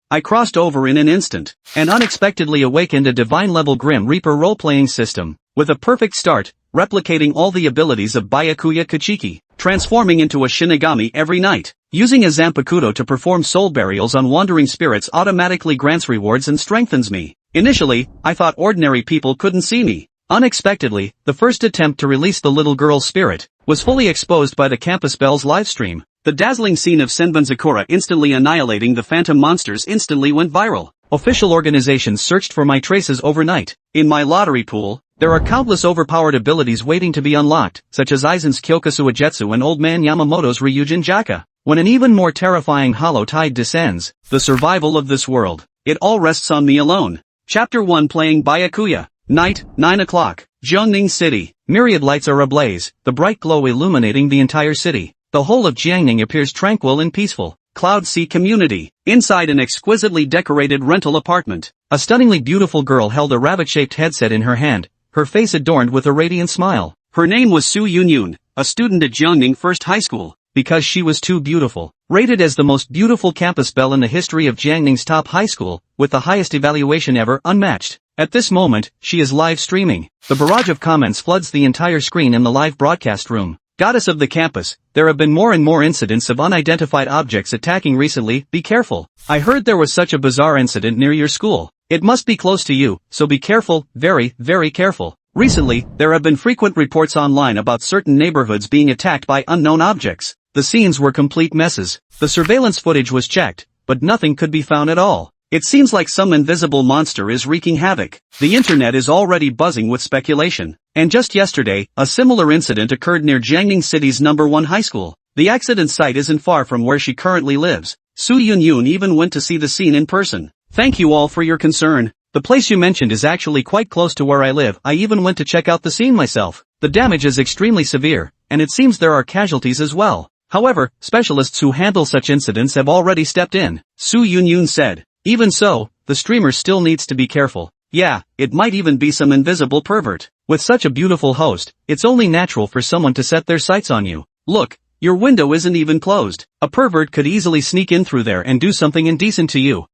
I crossed over in an instant, and unexpectedly awakened a divine-level Grim Reaper role-playing system, with a perfect start, replicating all the abilities of Byakuya Kuchiki, transforming into a Shinigami every night. Using a Zanpakuto to perform soul burials on wandering spirits automatically grants rewards and strengthens me. Initially, I thought ordinary people couldn't see me. Unexpectedly, the first attempt to release the little girl's spirit was fully exposed by the Campus Bells livestream. The dazzling scene of Senbun Sakura instantly annihilating the phantom monsters instantly went viral. Official organizations searched for my traces overnight. In my lottery pool, there are countless overpowered abilities waiting to be unlocked, such as Aizen's Kyokusu Ajetsu and Old Man Yamamoto's Ryujin Jaka. When an even more terrifying hollow tide descends, the survival of this world, it all rests on me alone. Chapter 1 Playing Byakuya. Night, 9 o'clock. Jiangning City. Myriad lights are ablaze, the bright glow illuminating the entire city. The whole of Jiangning appears tranquil and peaceful. Cloud Sea Community. Inside an exquisitely decorated rental apartment, a stunningly beautiful girl held a rabbit-shaped headset in her hand, her face adorned with a radiant smile. Her name was Su Yunyun, a student at Jiangning First High School. Because she was too beautiful. Rated as the most beautiful campus belle in the history of Jiangning's top high school, with the highest evaluation ever unmatched. At this moment, she is live streaming. The barrage of comments floods the entire screen in the live broadcast room. Goddess of the campus, there have been more and more incidents of unidentified objects attacking recently, be careful. I heard there was such a bizarre incident near your school. It must be close to you, so be careful, very, very careful. Recently, there have been frequent reports online about certain neighborhoods being attacked by unknown objects. The scenes were complete messes. The surveillance footage was checked, but nothing could be found at all. It seems like some invisible monster is wreaking havoc. The internet is already buzzing with speculation. And just yesterday, a similar incident occurred near Jiangning City's #1 high school. The accident site isn't far from where she currently lives. Su Yunyun even went to see the scene in person. Thank you all for your concern. The place you mentioned is actually quite close to where I live. I even went to check out the scene myself. The damage is extremely severe, and it seems there are casualties as well. However, specialists who handle such incidents have already stepped in, Su Yunyun said. Even so, the streamer still needs to be careful. Yeah, it might even be some invisible pervert. With such a beautiful host, it's only natural for someone to set their sights on you. Look, your window isn't even closed. A pervert could easily sneak in through there and do something indecent to you.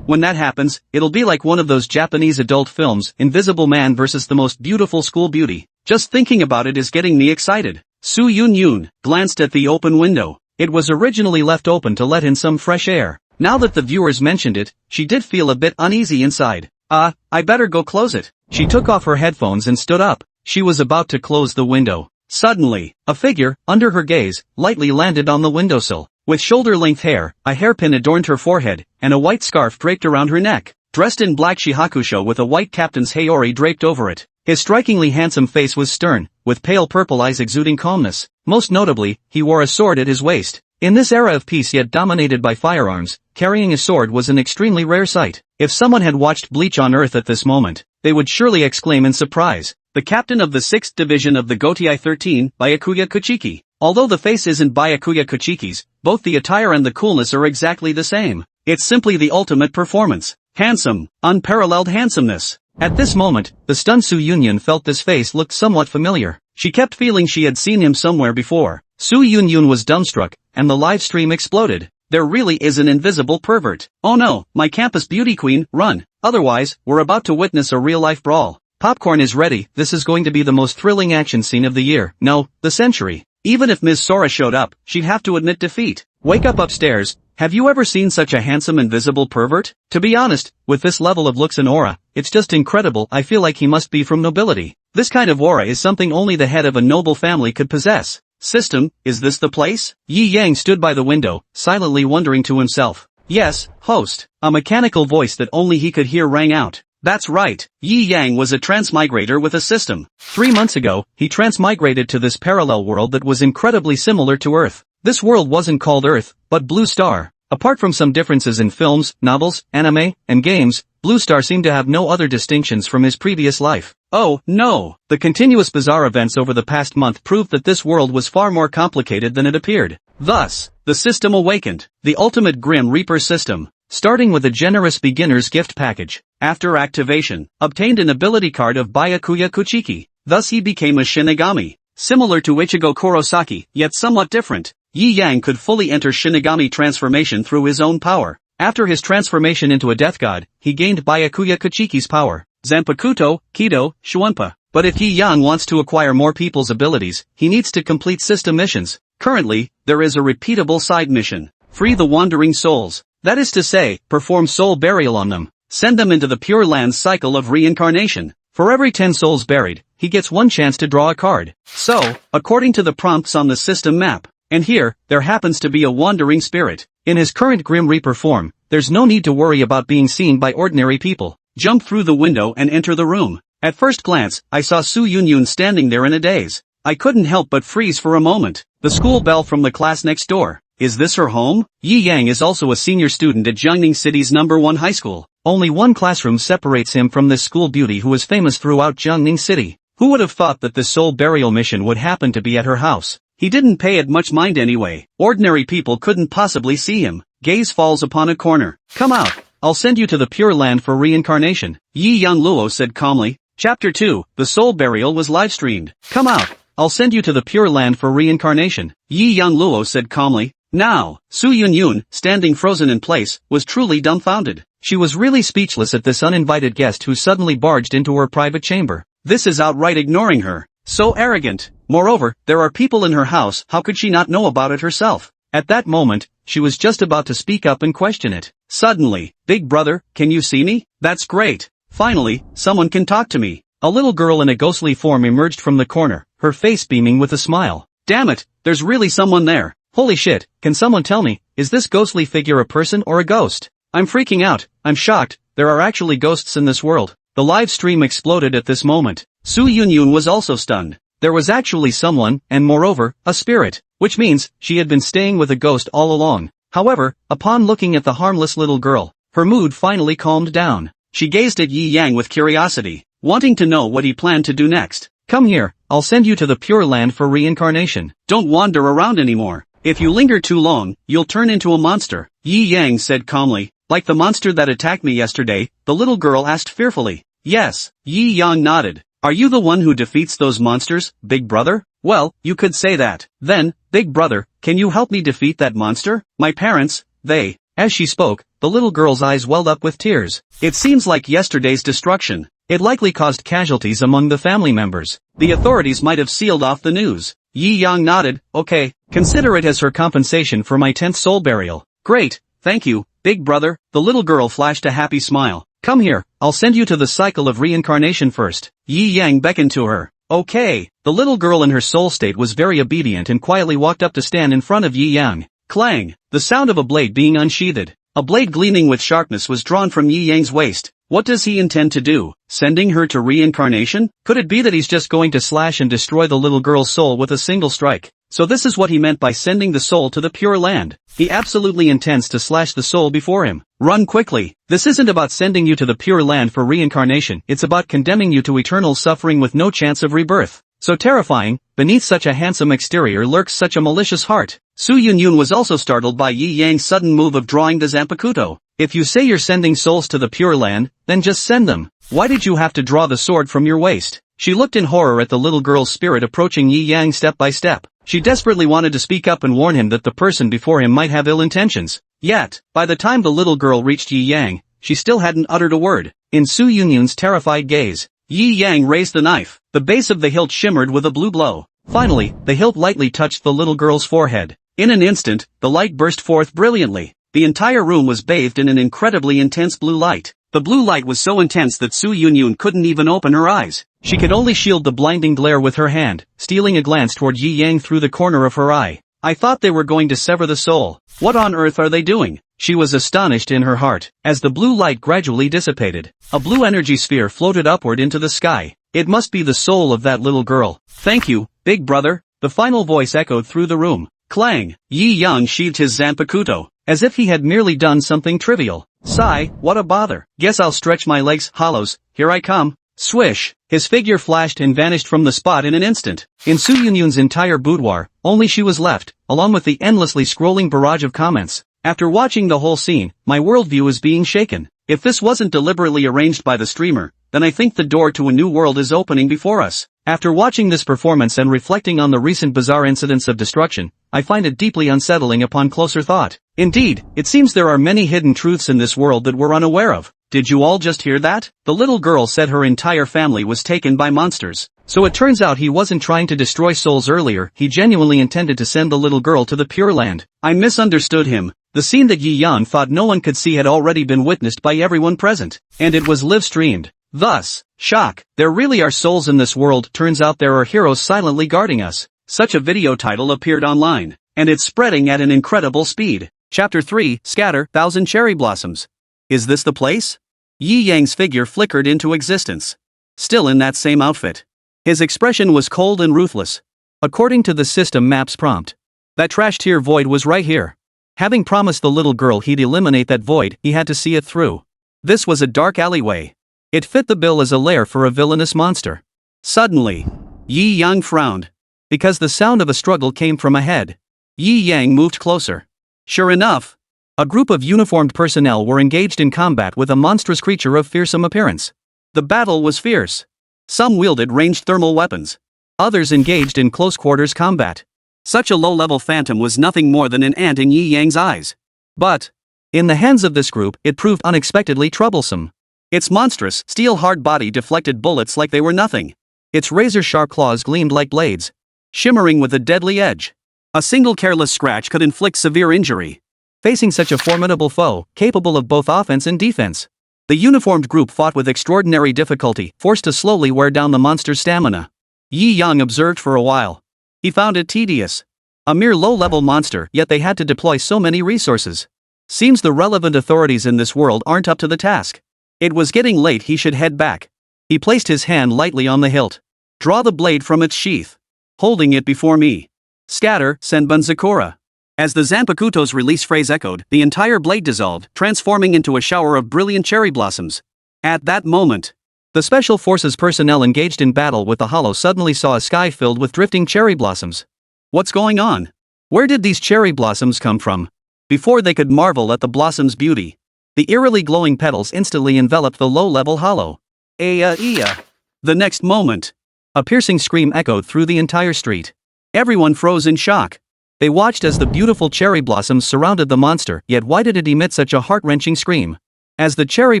When that happens, it'll be like one of those Japanese adult films, Invisible Man versus the most beautiful school beauty. Just thinking about it is getting me excited. Su Yunyun glanced at the open window. It was originally left open to let in some fresh air. Now that the viewers mentioned it, she did feel a bit uneasy inside. I better go close it. She took off her headphones and stood up. She was about to close the window. Suddenly, a figure, under her gaze, lightly landed on the windowsill. With shoulder-length hair, a hairpin adorned her forehead, and a white scarf draped around her neck. Dressed in black shihakusho with a white captain's haori draped over it. His strikingly handsome face was stern, with pale purple eyes exuding calmness. Most notably, he wore a sword at his waist. In this era of peace yet dominated by firearms, carrying a sword was an extremely rare sight. If someone had watched Bleach on Earth at this moment, they would surely exclaim in surprise. The captain of the 6th division of the Gotei 13, Byakuya Kuchiki. Although the face isn't Byakuya Kuchiki's, both the attire and the coolness are exactly the same. It's simply the ultimate performance. Handsome, unparalleled handsomeness. At this moment, the stunned Su Yunyun felt this face looked somewhat familiar. She kept feeling she had seen him somewhere before. Su Yunyun was dumbstruck, and the live stream exploded. There really is an invisible pervert. Oh no, my campus beauty queen, run. Otherwise, we're about to witness a real-life brawl. Popcorn is ready. This is going to be the most thrilling action scene of the year. No, the century. Even if Ms. Sora showed up, she'd have to admit defeat. Wake up upstairs. Have you ever seen such a handsome invisible pervert? To be honest, with this level of looks and aura, it's just incredible. I feel like he must be from nobility. This kind of aura is something only the head of a noble family could possess. System, is this the place? Yi Yang stood by the window, silently wondering to himself. Yes, host. A mechanical voice that only he could hear rang out. That's right, Yi Yang was a transmigrator with a system. 3 months ago, he transmigrated to this parallel world that was incredibly similar to Earth. This world wasn't called Earth, but Blue Star. Apart from some differences in films, novels, anime, and games, Blue Star seemed to have no other distinctions from his previous life. Oh, no! The continuous bizarre events over the past month proved that this world was far more complicated than it appeared. Thus, the system awakened. The ultimate Grim Reaper system. Starting with a generous beginner's gift package. After activation, obtained an ability card of Byakuya Kuchiki. Thus he became a Shinigami. Similar to Ichigo Kurosaki, yet somewhat different. Yi Yang could fully enter Shinigami transformation through his own power. After his transformation into a death god, he gained Byakuya Kuchiki's power, Zanpakuto, Kido, Shuanpa. But if Yi Yang wants to acquire more people's abilities, he needs to complete system missions. Currently, there is a repeatable side mission. Free the wandering souls. That is to say, perform soul burial on them. Send them into the Pure Land's cycle of reincarnation. For every 10 souls buried, he gets one chance to draw a card. So, according to the prompts on the system map, and here, there happens to be a wandering spirit. In his current Grim Reaper form, there's no need to worry about being seen by ordinary people. Jump through the window and enter the room. At first glance, I saw Su Yunyun standing there in a daze. I couldn't help but freeze for a moment. The school bell from the class next door. Is this her home? Yi Yang is also a senior student at Jiangning City's #1 high school. Only one classroom separates him from this school beauty who is famous throughout Jiangning City. Who would have thought that this soul burial mission would happen to be at her house? He didn't pay it much mind anyway. Ordinary people couldn't possibly see him. Gaze falls upon a corner. Come out. I'll send you to the Pure Land for reincarnation. Yi Yang Luo said calmly. Chapter 2, the soul burial was live-streamed. Come out. I'll send you to the Pure Land for reincarnation. Yi Yang Luo said calmly. Now, Su Yunyun, standing frozen in place, was truly dumbfounded. She was really speechless at this uninvited guest who suddenly barged into her private chamber. This is outright ignoring her. So arrogant. Moreover, there are people in her house, how could she not know about it herself? At that moment, she was just about to speak up and question it. Suddenly, Big Brother, can you see me? That's great. Finally, someone can talk to me. A little girl in a ghostly form emerged from the corner, her face beaming with a smile. Damn it, there's really someone there. Holy shit, can someone tell me, is this ghostly figure a person or a ghost? I'm freaking out, I'm shocked, there are actually ghosts in this world. The live stream exploded at this moment. Su Yunyun was also stunned. There was actually someone, and moreover, a spirit, which means she had been staying with a ghost all along. However, upon looking at the harmless little girl, her mood finally calmed down. She gazed at Yi Yang with curiosity, wanting to know what he planned to do next. Come here, I'll send you to the Pure Land for reincarnation. Don't wander around anymore. If you linger too long, you'll turn into a monster. Yi Yang said calmly. Like the monster that attacked me yesterday, the little girl asked fearfully. Yes, Yi Yang nodded. Are you the one who defeats those monsters, Big Brother? Well, you could say that. Then, Big Brother, can you help me defeat that monster? My parents, they. As she spoke, the little girl's eyes welled up with tears. It seems like yesterday's destruction. It likely caused casualties among the family members. The authorities might have sealed off the news. Yi Yang nodded. Okay, consider it as her compensation for my 10th soul burial. Great, thank you, Big Brother. The little girl flashed a happy smile. Come here, I'll send you to the cycle of reincarnation first. Yi Yang beckoned to her. Okay. The little girl in her soul state was very obedient and quietly walked up to stand in front of Yi Yang. Clang! The sound of a blade being unsheathed. A blade gleaming with sharpness was drawn from Yi Yang's waist. What does he intend to do? Sending her to reincarnation? Could it be that he's just going to slash and destroy the little girl's soul with a single strike? So this is what he meant by sending the soul to the Pure Land. He absolutely intends to slash the soul before him. Run quickly. This isn't about sending you to the Pure Land for reincarnation, it's about condemning you to eternal suffering with no chance of rebirth. So terrifying, beneath such a handsome exterior lurks such a malicious heart. Su Yunyun was also startled by Yi Yang's sudden move of drawing the Zanpakuto. If you say you're sending souls to the Pure Land, then just send them. Why did you have to draw the sword from your waist? She looked in horror at the little girl's spirit approaching Yi Yang step by step. She desperately wanted to speak up and warn him that the person before him might have ill intentions. Yet, by the time the little girl reached Yi Yang, she still hadn't uttered a word. In Su Yunyun's terrified gaze, Yi Yang raised the knife. The base of the hilt shimmered with a blue glow. Finally, the hilt lightly touched the little girl's forehead. In an instant, the light burst forth brilliantly. The entire room was bathed in an incredibly intense blue light. The blue light was so intense that Su Yunyun couldn't even open her eyes. She could only shield the blinding glare with her hand, stealing a glance toward Yi Yang through the corner of her eye. I thought they were going to sever the soul. What on earth are they doing? She was astonished in her heart. As the blue light gradually dissipated, a blue energy sphere floated upward into the sky. It must be the soul of that little girl. Thank you, Big Brother. The final voice echoed through the room. Clang! Yi Yang sheathed his Zanpakuto, as if he had merely done something trivial. Sigh, what a bother. Guess I'll stretch my legs, hollows, here I come. Swish! His figure flashed and vanished from the spot in an instant. In Su Yunyun's entire boudoir, only she was left, along with the endlessly scrolling barrage of comments. After watching the whole scene, my worldview is being shaken. If this wasn't deliberately arranged by the streamer, then I think the door to a new world is opening before us. After watching this performance and reflecting on the recent bizarre incidents of destruction, I find it deeply unsettling upon closer thought. Indeed, it seems there are many hidden truths in this world that we're unaware of. Did you all just hear that? The little girl said her entire family was taken by monsters. So it turns out he wasn't trying to destroy souls earlier, he genuinely intended to send the little girl to the Pure Land. I misunderstood him. The scene that Yi Yang thought no one could see had already been witnessed by everyone present. And it was live-streamed. Thus, shock, there really are souls in this world, turns out there are heroes silently guarding us. Such a video title appeared online. And it's spreading at an incredible speed. Chapter 3, Scatter, 1,000 Cherry Blossoms. Is this the place? Yi Yang's figure flickered into existence. Still in that same outfit. His expression was cold and ruthless. According to the system map's prompt. That trash tier void was right here. Having promised the little girl he'd eliminate that void, he had to see it through. This was a dark alleyway. It fit the bill as a lair for a villainous monster. Suddenly, Yi Yang frowned. Because the sound of a struggle came from ahead. Yi Yang moved closer. Sure enough, a group of uniformed personnel were engaged in combat with a monstrous creature of fearsome appearance. The battle was fierce. Some wielded ranged thermal weapons. Others engaged in close-quarters combat. Such a low-level phantom was nothing more than an ant in Yi Yang's eyes. But, in the hands of this group, it proved unexpectedly troublesome. Its monstrous, steel-hard body deflected bullets like they were nothing. Its razor-sharp claws gleamed like blades, shimmering with a deadly edge. A single careless scratch could inflict severe injury. Facing such a formidable foe, capable of both offense and defense, the uniformed group fought with extraordinary difficulty, forced to slowly wear down the monster's stamina. Yi Yang observed for a while. He found it tedious. A mere low-level monster, yet they had to deploy so many resources. Seems the relevant authorities in this world aren't up to the task. It was getting late, he should head back. He placed his hand lightly on the hilt. Draw the blade from its sheath. Holding it before me. Scatter, Senbun Sakura. As the Zanpakuto's release phrase echoed, the entire blade dissolved, transforming into a shower of brilliant cherry blossoms. At that moment, the Special Forces personnel engaged in battle with the Hollow suddenly saw a sky filled with drifting cherry blossoms. What's going on? Where did these cherry blossoms come from? Before they could marvel at the blossom's beauty, the eerily glowing petals instantly enveloped the low-level Hollow. The next moment, a piercing scream echoed through the entire street. Everyone froze in shock. They watched as the beautiful cherry blossoms surrounded the monster, yet why did it emit such a heart-wrenching scream? As the cherry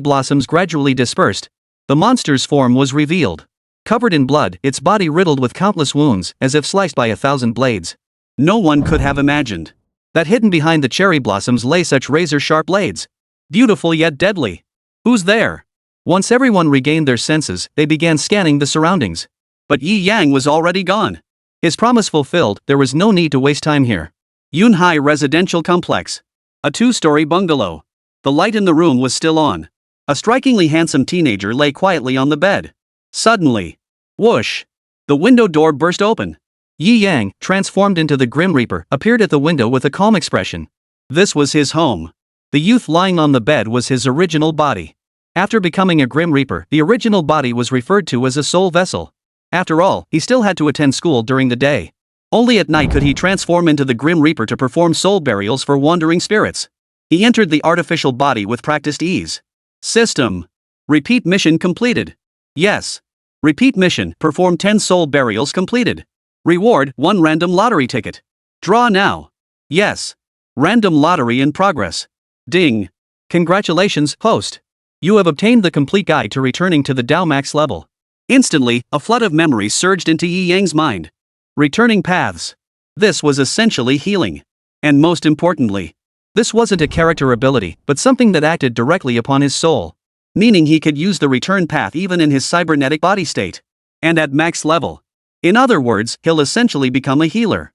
blossoms gradually dispersed, the monster's form was revealed. Covered in blood, its body riddled with countless wounds, as if sliced by 1,000 blades. No one could have imagined that hidden behind the cherry blossoms lay such razor-sharp blades. Beautiful yet deadly. Who's there? Once everyone regained their senses, they began scanning the surroundings. But Yi Yang was already gone. His promise fulfilled, there was no need to waste time here. Yunhai Residential Complex. A 2-story bungalow. The light in the room was still on. A strikingly handsome teenager lay quietly on the bed. Suddenly, whoosh! The window door burst open. Yi Yang, transformed into the Grim Reaper, appeared at the window with a calm expression. This was his home. The youth lying on the bed was his original body. After becoming a Grim Reaper, the original body was referred to as a soul vessel. After all, he still had to attend school during the day. Only at night could he transform into the Grim Reaper to perform soul burials for wandering spirits. He entered the artificial body with practiced ease. System. Repeat mission completed. Yes. Repeat mission, perform 10 soul burials completed. Reward, 1 random lottery ticket. Draw now. Yes. Random lottery in progress. Ding. Congratulations, host. You have obtained the complete guide to returning to the Dao Max level. Instantly, a flood of memories surged into Yi Yang's mind. Returning paths. This was essentially healing. And most importantly, this wasn't a character ability, but something that acted directly upon his soul. Meaning he could use the return path even in his cybernetic body state. And at max level. In other words, he'll essentially become a healer.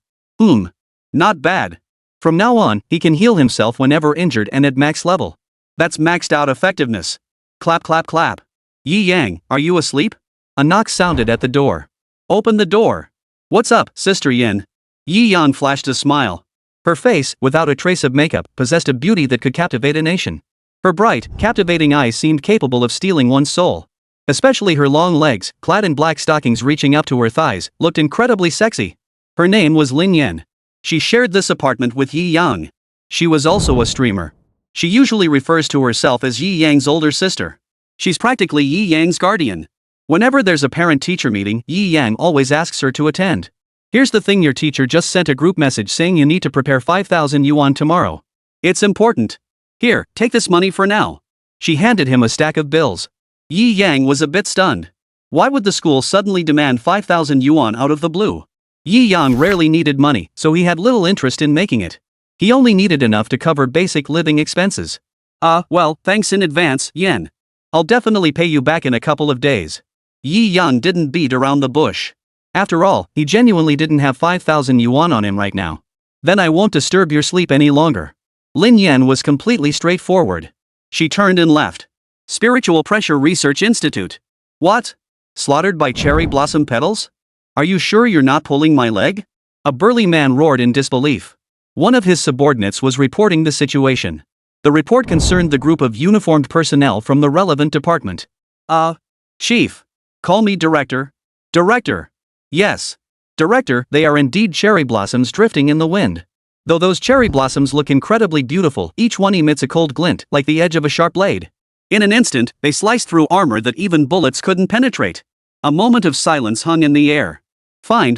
Not bad. From now on, he can heal himself whenever injured and at max level. That's maxed out effectiveness. Clap clap clap. Yi Yang, are you asleep? A knock sounded at the door. Open the door. What's up, Sister Yin? Yi Yang flashed a smile. Her face, without a trace of makeup, possessed a beauty that could captivate a nation. Her bright, captivating eyes seemed capable of stealing one's soul. Especially her long legs, clad in black stockings reaching up to her thighs, looked incredibly sexy. Her name was Lin Yen. She shared this apartment with Yi Yang. She was also a streamer. She usually refers to herself as Yi Yang's older sister. She's practically Yi Yang's guardian. Whenever there's a parent-teacher meeting, Yi Yang always asks her to attend. Here's the thing, your teacher just sent a group message saying you need to prepare 5,000 yuan tomorrow. It's important. Here, take this money for now. She handed him a stack of bills. Yi Yang was a bit stunned. Why would the school suddenly demand 5,000 yuan out of the blue? Yi Yang rarely needed money, so he had little interest in making it. He only needed enough to cover basic living expenses. Well, thanks in advance, Yen. I'll definitely pay you back in a couple of days. Yi Yang didn't beat around the bush. After all, he genuinely didn't have 5,000 yuan on him right now. Then I won't disturb your sleep any longer. Lin Yan was completely straightforward. She turned and left. Spiritual Pressure Research Institute. What? Slaughtered by cherry blossom petals? Are you sure you're not pulling my leg? A burly man roared in disbelief. One of his subordinates was reporting the situation. The report concerned the group of uniformed personnel from the relevant department. Chief. Call me Director. Director. Yes. Director, they are indeed cherry blossoms drifting in the wind. Though those cherry blossoms look incredibly beautiful, each one emits a cold glint, like the edge of a sharp blade. In an instant, they sliced through armor that even bullets couldn't penetrate. A moment of silence hung in the air.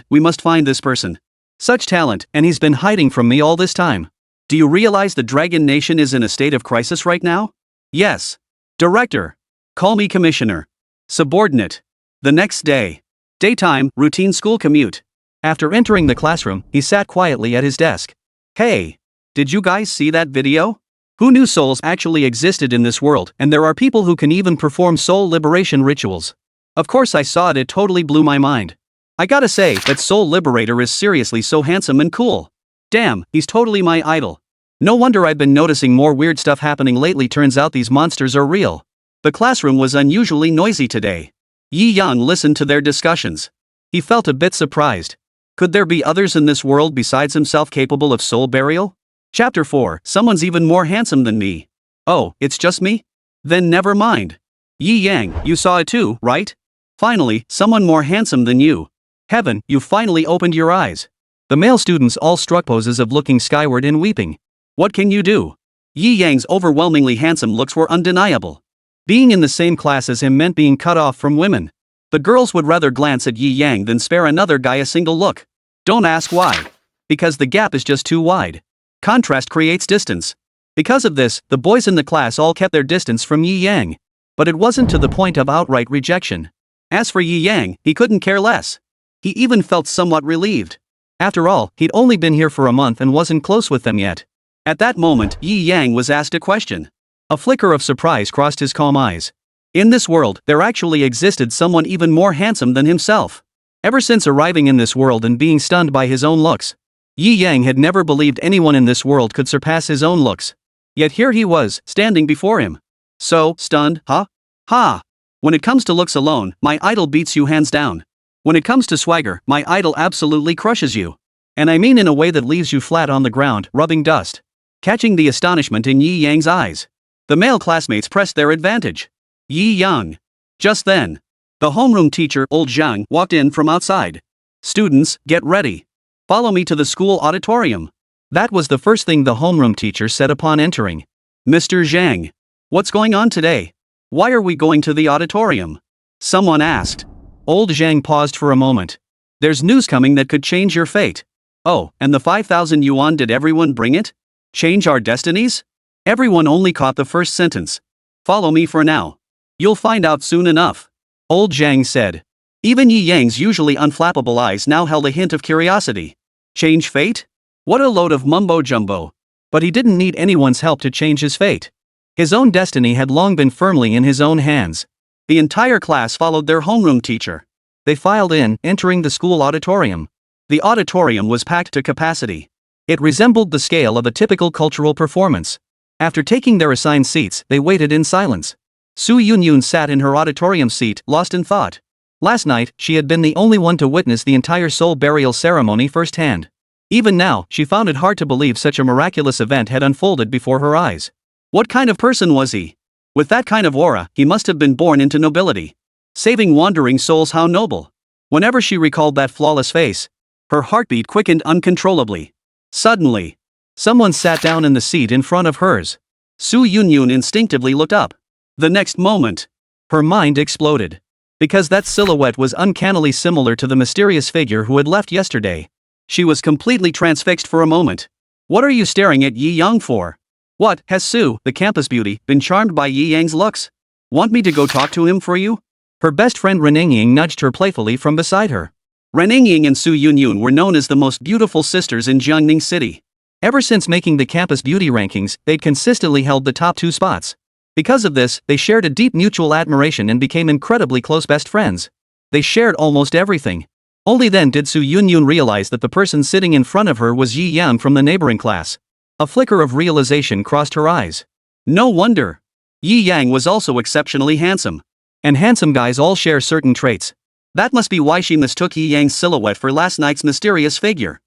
We must find this person. Such talent, and he's been hiding from me all this time. Do you realize the Dragon Nation is in a state of crisis right now? Yes. Director. Call me Commissioner. Subordinate. The next day. Daytime, routine school commute. After entering the classroom, he sat quietly at his desk. Hey. Did you guys see that video? Who knew souls actually existed in this world, and there are people who can even perform soul liberation rituals? Of course I saw it, it totally blew my mind. I gotta say, that Soul Liberator is seriously so handsome and cool. Damn, he's totally my idol. No wonder I've been noticing more weird stuff happening lately, turns out these monsters are real. The classroom was unusually noisy today. Yi Yang listened to their discussions. He felt a bit surprised. Could there be others in this world besides himself capable of soul burial? Chapter 4, Someone's even more handsome than me. Oh, it's just me? Then never mind. Yi Yang, you saw it too, right? Finally, someone more handsome than you. Heaven, you finally opened your eyes. The male students all struck poses of looking skyward and weeping. What can you do? Yi Yang's overwhelmingly handsome looks were undeniable. Being in the same class as him meant being cut off from women. The girls would rather glance at Yi Yang than spare another guy a single look. Don't ask why. Because the gap is just too wide. Contrast creates distance. Because of this, the boys in the class all kept their distance from Yi Yang. But it wasn't to the point of outright rejection. As for Yi Yang, he couldn't care less. He even felt somewhat relieved. After all, he'd only been here for a month and wasn't close with them yet. At that moment, Yi Yang was asked a question. A flicker of surprise crossed his calm eyes. In this world, there actually existed someone even more handsome than himself. Ever since arriving in this world and being stunned by his own looks, Yi Yang had never believed anyone in this world could surpass his own looks. Yet here he was, standing before him. So, stunned, huh? Ha! When it comes to looks alone, my idol beats you hands down. When it comes to swagger, my idol absolutely crushes you. And I mean in a way that leaves you flat on the ground, rubbing dust. Catching the astonishment in Yi Yang's eyes, the male classmates pressed their advantage. Yi Yang. Just then, the homeroom teacher, Old Zhang, walked in from outside. Students, get ready. Follow me to the school auditorium. That was the first thing the homeroom teacher said upon entering. Mr. Zhang. What's going on today? Why are we going to the auditorium? Someone asked. Old Zhang paused for a moment. There's news coming that could change your fate. Oh, and the 5,000 yuan, did everyone bring it? Change our destinies? Everyone only caught the first sentence. Follow me for now. You'll find out soon enough. Old Zhang said. Even Yi Yang's usually unflappable eyes now held a hint of curiosity. Change fate? What a load of mumbo-jumbo. But he didn't need anyone's help to change his fate. His own destiny had long been firmly in his own hands. The entire class followed their homeroom teacher. They filed in, entering the school auditorium. The auditorium was packed to capacity. It resembled the scale of a typical cultural performance. After taking their assigned seats, they waited in silence. Su Yunyun sat in her auditorium seat, lost in thought. Last night, she had been the only one to witness the entire soul burial ceremony firsthand. Even now, she found it hard to believe such a miraculous event had unfolded before her eyes. What kind of person was he? With that kind of aura, he must have been born into nobility. Saving wandering souls, how noble. Whenever she recalled that flawless face, her heartbeat quickened uncontrollably. Suddenly, someone sat down in the seat in front of hers. Su Yunyun instinctively looked up. The next moment, her mind exploded. Because that silhouette was uncannily similar to the mysterious figure who had left yesterday. She was completely transfixed for a moment. What are you staring at Yi Yang for? What, has Sue, the campus beauty, been charmed by Yi Yang's looks? Want me to go talk to him for you? Her best friend Reningying nudged her playfully from beside her. Reningying and Su Yunyun were known as the most beautiful sisters in Jiangning City. Ever since making the campus beauty rankings, they'd consistently held the top 2 spots. Because of this, they shared a deep mutual admiration and became incredibly close best friends. They shared almost everything. Only then did Su Yunyun realize that the person sitting in front of her was Yi Yang from the neighboring class. A flicker of realization crossed her eyes. No wonder. Yi Yang was also exceptionally handsome. And handsome guys all share certain traits. That must be why she mistook Yi Yang's silhouette for last night's mysterious figure.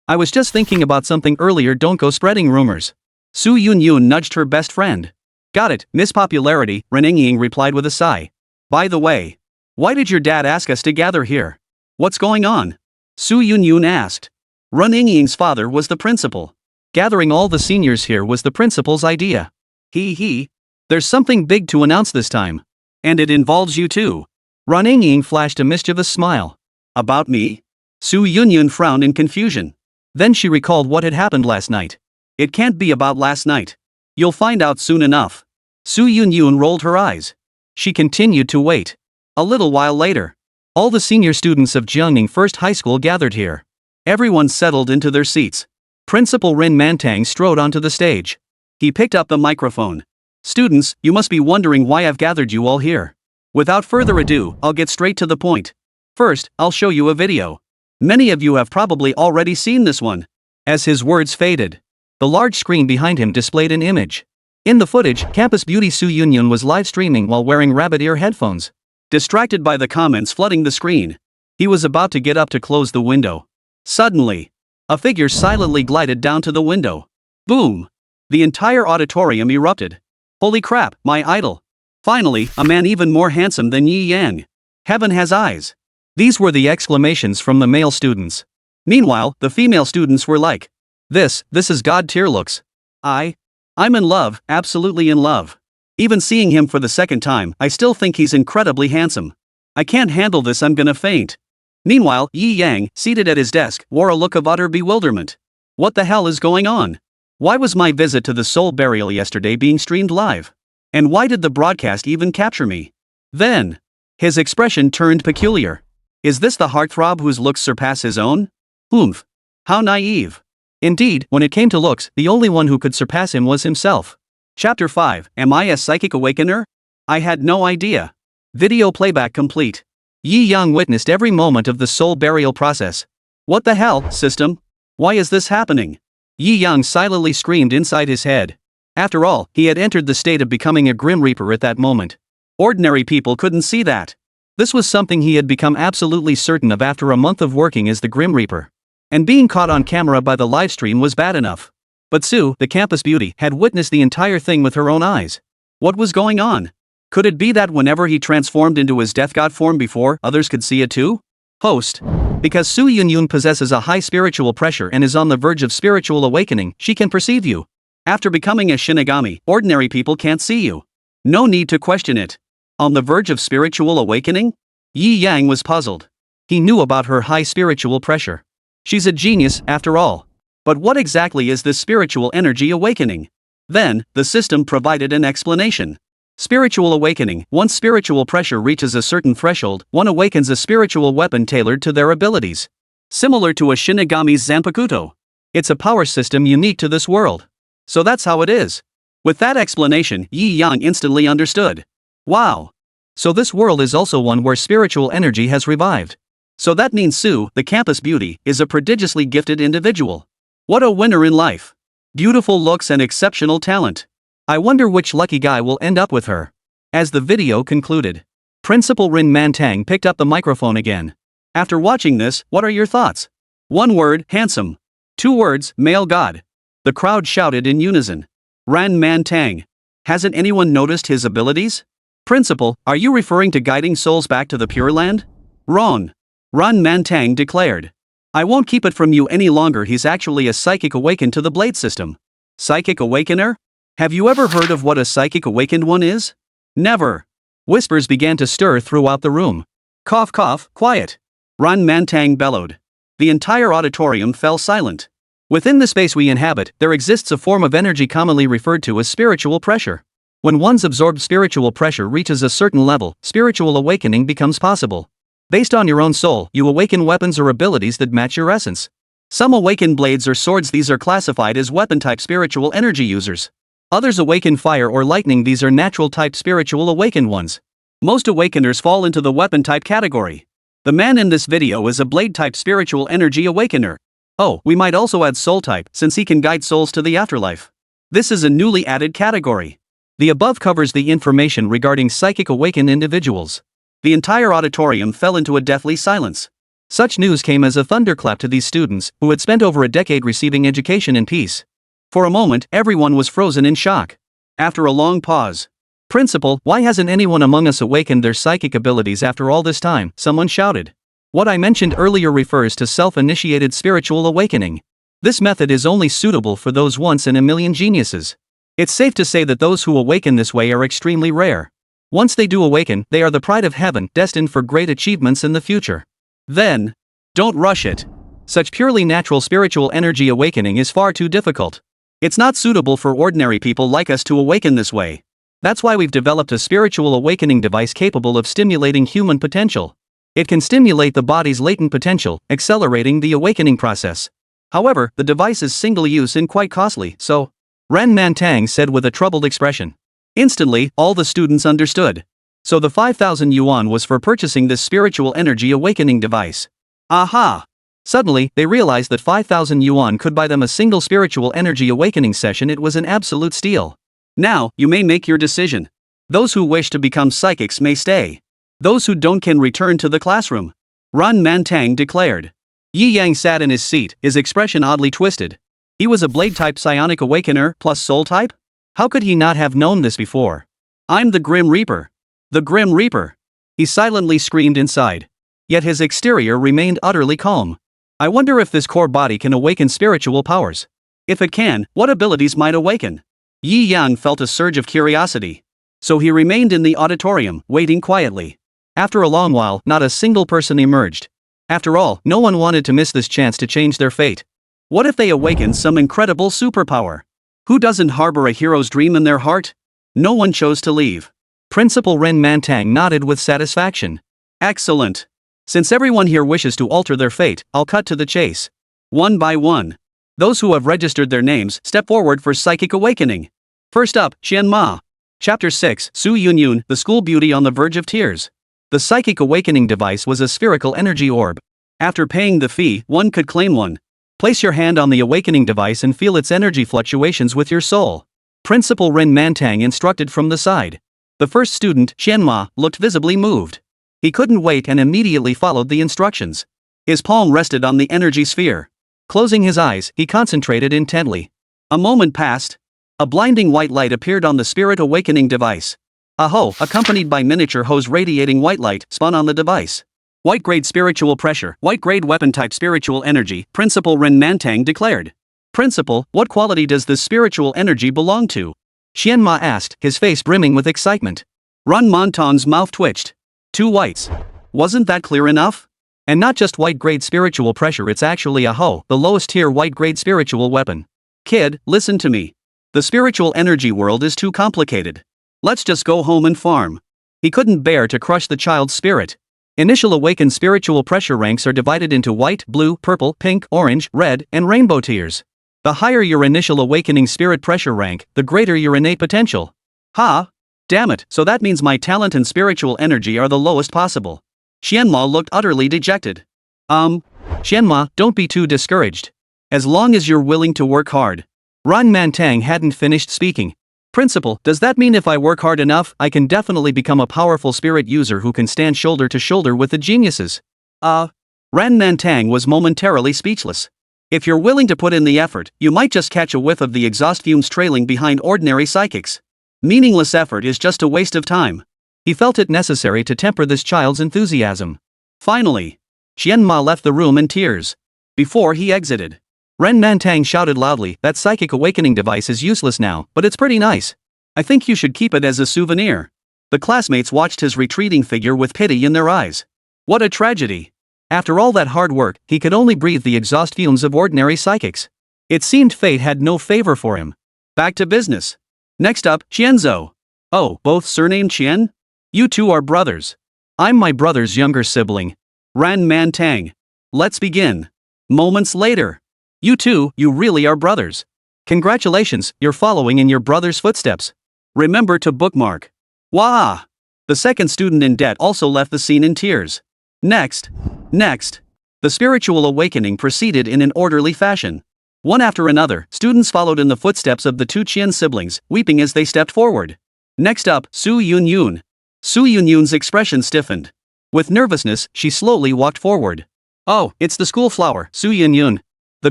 I was just thinking about something earlier, don't go spreading rumors. Su Yunyun nudged her best friend. Got it, Miss Popularity, Reningying replied with a sigh. By the way, why did your dad ask us to gather here? What's going on? Su Yunyun asked. Reningying's father was the principal. Gathering all the seniors here was the principal's idea. There's something big to announce this time. And it involves you too. Reningying flashed a mischievous smile. About me? Su Yunyun frowned in confusion. Then she recalled what had happened last night. It can't be about last night. You'll find out soon enough. Su Yunyun rolled her eyes. She continued to wait. A little while later, all the senior students of Jiangning First High School gathered here. Everyone settled into their seats. Principal Rin Mantang strode onto the stage. He picked up the microphone. Students, you must be wondering why I've gathered you all here. Without further ado, I'll get straight to the point. First, I'll show you a video. Many of you have probably already seen this one. As his words faded, the large screen behind him displayed an image. In the footage, campus beauty Su Yunyun was live streaming while wearing rabbit ear headphones. Distracted by the comments flooding the screen, he was about to get up to close the window. Suddenly, a figure silently glided down to the window. Boom! The entire auditorium erupted. Holy crap, my idol! Finally, a man even more handsome than Yi Yang. Heaven has eyes. These were the exclamations from the male students. Meanwhile, the female students were like, This is God-tier looks. I'm in love, absolutely in love. Even seeing him for the second time, I still think he's incredibly handsome. I can't handle this, I'm gonna faint. Meanwhile, Yi Yang, seated at his desk, wore a look of utter bewilderment. What the hell is going on? Why was my visit to the soul burial yesterday being streamed live? And why did the broadcast even capture me? Then, his expression turned peculiar. Is this the heartthrob whose looks surpass his own? Oomph. How naive. Indeed, when it came to looks, the only one who could surpass him was himself. Chapter 5, Am I a Psychic Awakener? I had no idea. Video playback complete. Yi Yang witnessed every moment of the soul burial process. What the hell, system? Why is this happening? Yi Yang silently screamed inside his head. After all, he had entered the state of becoming a Grim Reaper at that moment. Ordinary people couldn't see that. This was something he had become absolutely certain of after a month of working as the Grim Reaper. And being caught on camera by the livestream was bad enough. But Sue, the campus beauty, had witnessed the entire thing with her own eyes. What was going on? Could it be that whenever he transformed into his death god form before, others could see it too? Host. Because Su Yunyun possesses a high spiritual pressure and is on the verge of spiritual awakening, she can perceive you. After becoming a Shinigami, ordinary people can't see you. No need to question it. On the verge of spiritual awakening? Yi Yang was puzzled. He knew about her high spiritual pressure. She's a genius, after all. But what exactly is this spiritual energy awakening? Then, the system provided an explanation. Spiritual awakening. Once spiritual pressure reaches a certain threshold, one awakens a spiritual weapon tailored to their abilities. Similar to a Shinigami's Zanpakuto. It's a power system unique to this world. So that's how it is. With that explanation, Yi Yang instantly understood. Wow. So this world is also one where spiritual energy has revived. So that means Sue, the campus beauty, is a prodigiously gifted individual. What a winner in life. Beautiful looks and exceptional talent. I wonder which lucky guy will end up with her. As the video concluded, Principal Rin Mantang picked up the microphone again. After watching this, what are your thoughts? 1 word, handsome. 2 words, male god. The crowd shouted in unison. Ran Mantang. Hasn't anyone noticed his abilities? Principal, are you referring to guiding souls back to the Pure Land? Ron Mantang declared. I won't keep it from you any longer, he's actually a psychic awakened to the blade system. Psychic awakener? Have you ever heard of what a psychic awakened one is? Never. Whispers began to stir throughout the room. Cough cough, quiet. Ran Mantang bellowed. The entire auditorium fell silent. Within the space we inhabit, there exists a form of energy commonly referred to as spiritual pressure. When one's absorbed spiritual pressure reaches a certain level, spiritual awakening becomes possible. Based on your own soul, you awaken weapons or abilities that match your essence. Some awaken blades or swords, these are classified as weapon-type spiritual energy users. Others awaken fire or lightning, these are natural-type spiritual awakened ones. Most awakeners fall into the weapon-type category. The man in this video is a blade-type spiritual energy awakener. Oh, we might also add soul-type, since he can guide souls to the afterlife. This is a newly added category. The above covers the information regarding psychic awakened individuals. The entire auditorium fell into a deathly silence. Such news came as a thunderclap to these students, who had spent over a decade receiving education in peace. For a moment, everyone was frozen in shock. After a long pause, "Principal, why hasn't anyone among us awakened their psychic abilities after all this time?" someone shouted. What I mentioned earlier refers to self-initiated spiritual awakening. This method is only suitable for those once in a million geniuses. It's safe to say that those who awaken this way are extremely rare. Once they do awaken, they are the pride of heaven, destined for great achievements in the future. Then, don't rush it. Such purely natural spiritual energy awakening is far too difficult. It's not suitable for ordinary people like us to awaken this way. That's why we've developed a spiritual awakening device capable of stimulating human potential. It can stimulate the body's latent potential, accelerating the awakening process. However, the device is single-use and quite costly, so Ren Mantang said with a troubled expression. Instantly, all the students understood. So the 5,000 yuan was for purchasing this spiritual energy awakening device. Aha! Suddenly, they realized that 5,000 yuan could buy them a single spiritual energy awakening session. It was an absolute steal. Now, you may make your decision. Those who wish to become psychics may stay. Those who don't can return to the classroom. Ran Mantang declared. Yi Yang sat in his seat, his expression oddly twisted. He was a blade-type psionic awakener plus soul-type? How could he not have known this before? I'm the Grim Reaper. The Grim Reaper. He silently screamed inside. Yet his exterior remained utterly calm. I wonder if this core body can awaken spiritual powers. If it can, what abilities might awaken? Yi Yang felt a surge of curiosity. So he remained in the auditorium, waiting quietly. After a long while, not a single person emerged. After all, no one wanted to miss this chance to change their fate. What if they awakened some incredible superpower? Who doesn't harbor a hero's dream in their heart? No one chose to leave. Principal Ren Mantang nodded with satisfaction. Excellent. Since everyone here wishes to alter their fate, I'll cut to the chase. One by one. Those who have registered their names, step forward for psychic awakening. First up, Qian Ma. Chapter 6, Su Yunyun, the school beauty on the verge of tears. The psychic awakening device was a spherical energy orb. After paying the fee, one could claim one. Place your hand on the awakening device and feel its energy fluctuations with your soul. Principal Ren Mantang instructed from the side. The first student, Qian Ma, looked visibly moved. He couldn't wait and immediately followed the instructions. His palm rested on the energy sphere. Closing his eyes, he concentrated intently. A moment passed. A blinding white light appeared on the spirit awakening device. A hoe, accompanied by miniature hose radiating white light, spun on the device. White grade spiritual pressure, white grade weapon type spiritual energy, Principal Ren Mantang declared. Principal, what quality does this spiritual energy belong to? Qian Ma asked, his face brimming with excitement. Ran Mantang's mouth twitched. 2 whites. Wasn't that clear enough? And not just white grade spiritual pressure, it's actually a hoe, the lowest tier white grade spiritual weapon. Kid, listen to me. The spiritual energy world is too complicated. Let's just go home and farm. He couldn't bear to crush the child's spirit. Initial awakened spiritual pressure ranks are divided into white, blue, purple, pink, orange, red, and rainbow tiers. The higher your initial awakening spirit pressure rank, the greater your innate potential. Ha! Damn it, so that means my talent and spiritual energy are the lowest possible. Qianma looked utterly dejected. Qianma, don't be too discouraged. As long as you're willing to work hard. Ran Mantang hadn't finished speaking. Principal, does that mean if I work hard enough, I can definitely become a powerful spirit user who can stand shoulder to shoulder with the geniuses? Ran Mantang was momentarily speechless. If you're willing to put in the effort, you might just catch a whiff of the exhaust fumes trailing behind ordinary psychics. Meaningless effort is just a waste of time. He felt it necessary to temper this child's enthusiasm. Finally, Qian Ma left the room in tears. Before he exited, Ren Mantang shouted loudly, that psychic awakening device is useless now, but it's pretty nice. I think you should keep it as a souvenir. The classmates watched his retreating figure with pity in their eyes. What a tragedy! After all that hard work, he could only breathe the exhaust fumes of ordinary psychics. It seemed fate had no favor for him. Back to business. Next up, Qianzhou. Oh, both surnamed Qian? You two are brothers. I'm my brother's younger sibling. Ran Man Tang. Let's begin. Moments later. You two, you really are brothers. Congratulations, you're following in your brother's footsteps. Remember to bookmark. Wah! The second student in debt also left the scene in tears. Next. The spiritual awakening proceeded in an orderly fashion. One after another, students followed in the footsteps of the two Qian siblings, weeping as they stepped forward. Next up, Su Yunyun. Su Yunyun's expression stiffened. With nervousness, she slowly walked forward. Oh, it's the school flower, Su Yunyun. The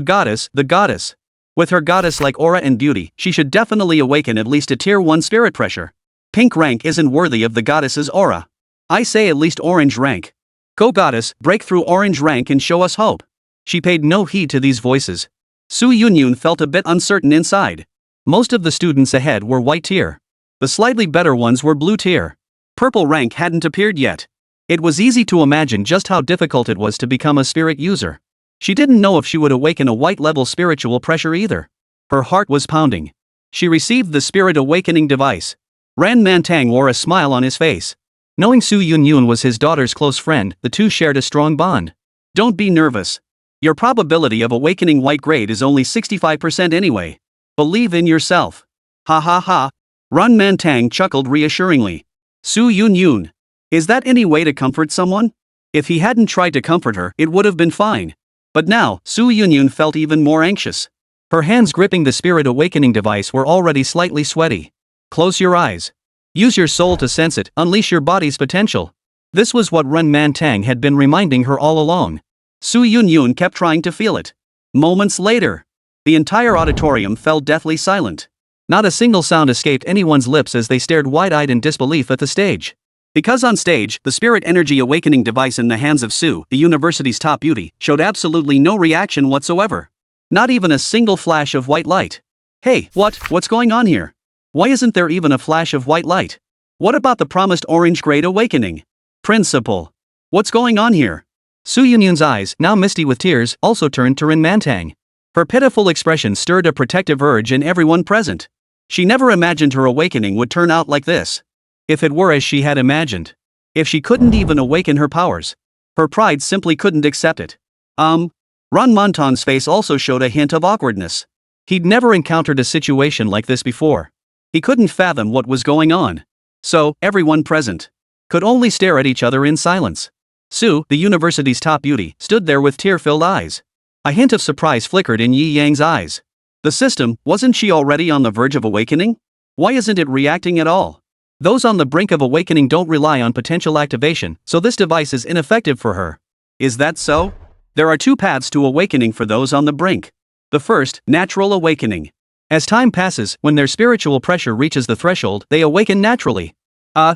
goddess. With her goddess-like aura and beauty, she should definitely awaken at least a tier 1 spirit pressure. Pink rank isn't worthy of the goddess's aura. I say at least orange rank. Go goddess, break through orange rank and show us hope. She paid no heed to these voices. Su Yunyun felt a bit uncertain inside. Most of the students ahead were white tier. The slightly better ones were blue tier. Purple rank hadn't appeared yet. It was easy to imagine just how difficult it was to become a spirit user. She didn't know if she would awaken a white-level spiritual pressure either. Her heart was pounding. She received the spirit awakening device. Ran Mantang wore a smile on his face. Knowing Su Yunyun was his daughter's close friend, the two shared a strong bond. Don't be nervous. Your probability of awakening white grade is only 65% anyway. Believe in yourself. Ha ha ha. Run Mantang chuckled reassuringly. Su Yunyun. Is that any way to comfort someone? If he hadn't tried to comfort her, it would have been fine. But now, Su Yunyun felt even more anxious. Her hands gripping the spirit awakening device were already slightly sweaty. Close your eyes. Use your soul to sense it, unleash your body's potential. This was what Run Mantang had been reminding her all along. Su Yunyun kept trying to feel it. Moments later, the entire auditorium fell deathly silent. Not a single sound escaped anyone's lips as they stared wide-eyed in disbelief at the stage. Because on stage, the spirit energy awakening device in the hands of Su, the university's top beauty, showed absolutely no reaction whatsoever. Not even a single flash of white light. Hey, what's going on here? Why isn't there even a flash of white light? What about the promised orange grade awakening? Principal. What's going on here? Su Yunyun's eyes, now misty with tears, also turned to Rin Mantang. Her pitiful expression stirred a protective urge in everyone present. She never imagined her awakening would turn out like this. If it were as she had imagined. If she couldn't even awaken her powers. Her pride simply couldn't accept it. Ron Montan's face also showed a hint of awkwardness. He'd never encountered a situation like this before. He couldn't fathom what was going on. So, everyone present could only stare at each other in silence. Su, the university's top beauty, stood there with tear-filled eyes. A hint of surprise flickered in Yi Yang's eyes. The system, wasn't she already on the verge of awakening? Why isn't it reacting at all? Those on the brink of awakening don't rely on potential activation, so this device is ineffective for her. Is that so? There are two paths to awakening for those on the brink. The first, natural awakening. As time passes, when their spiritual pressure reaches the threshold, they awaken naturally.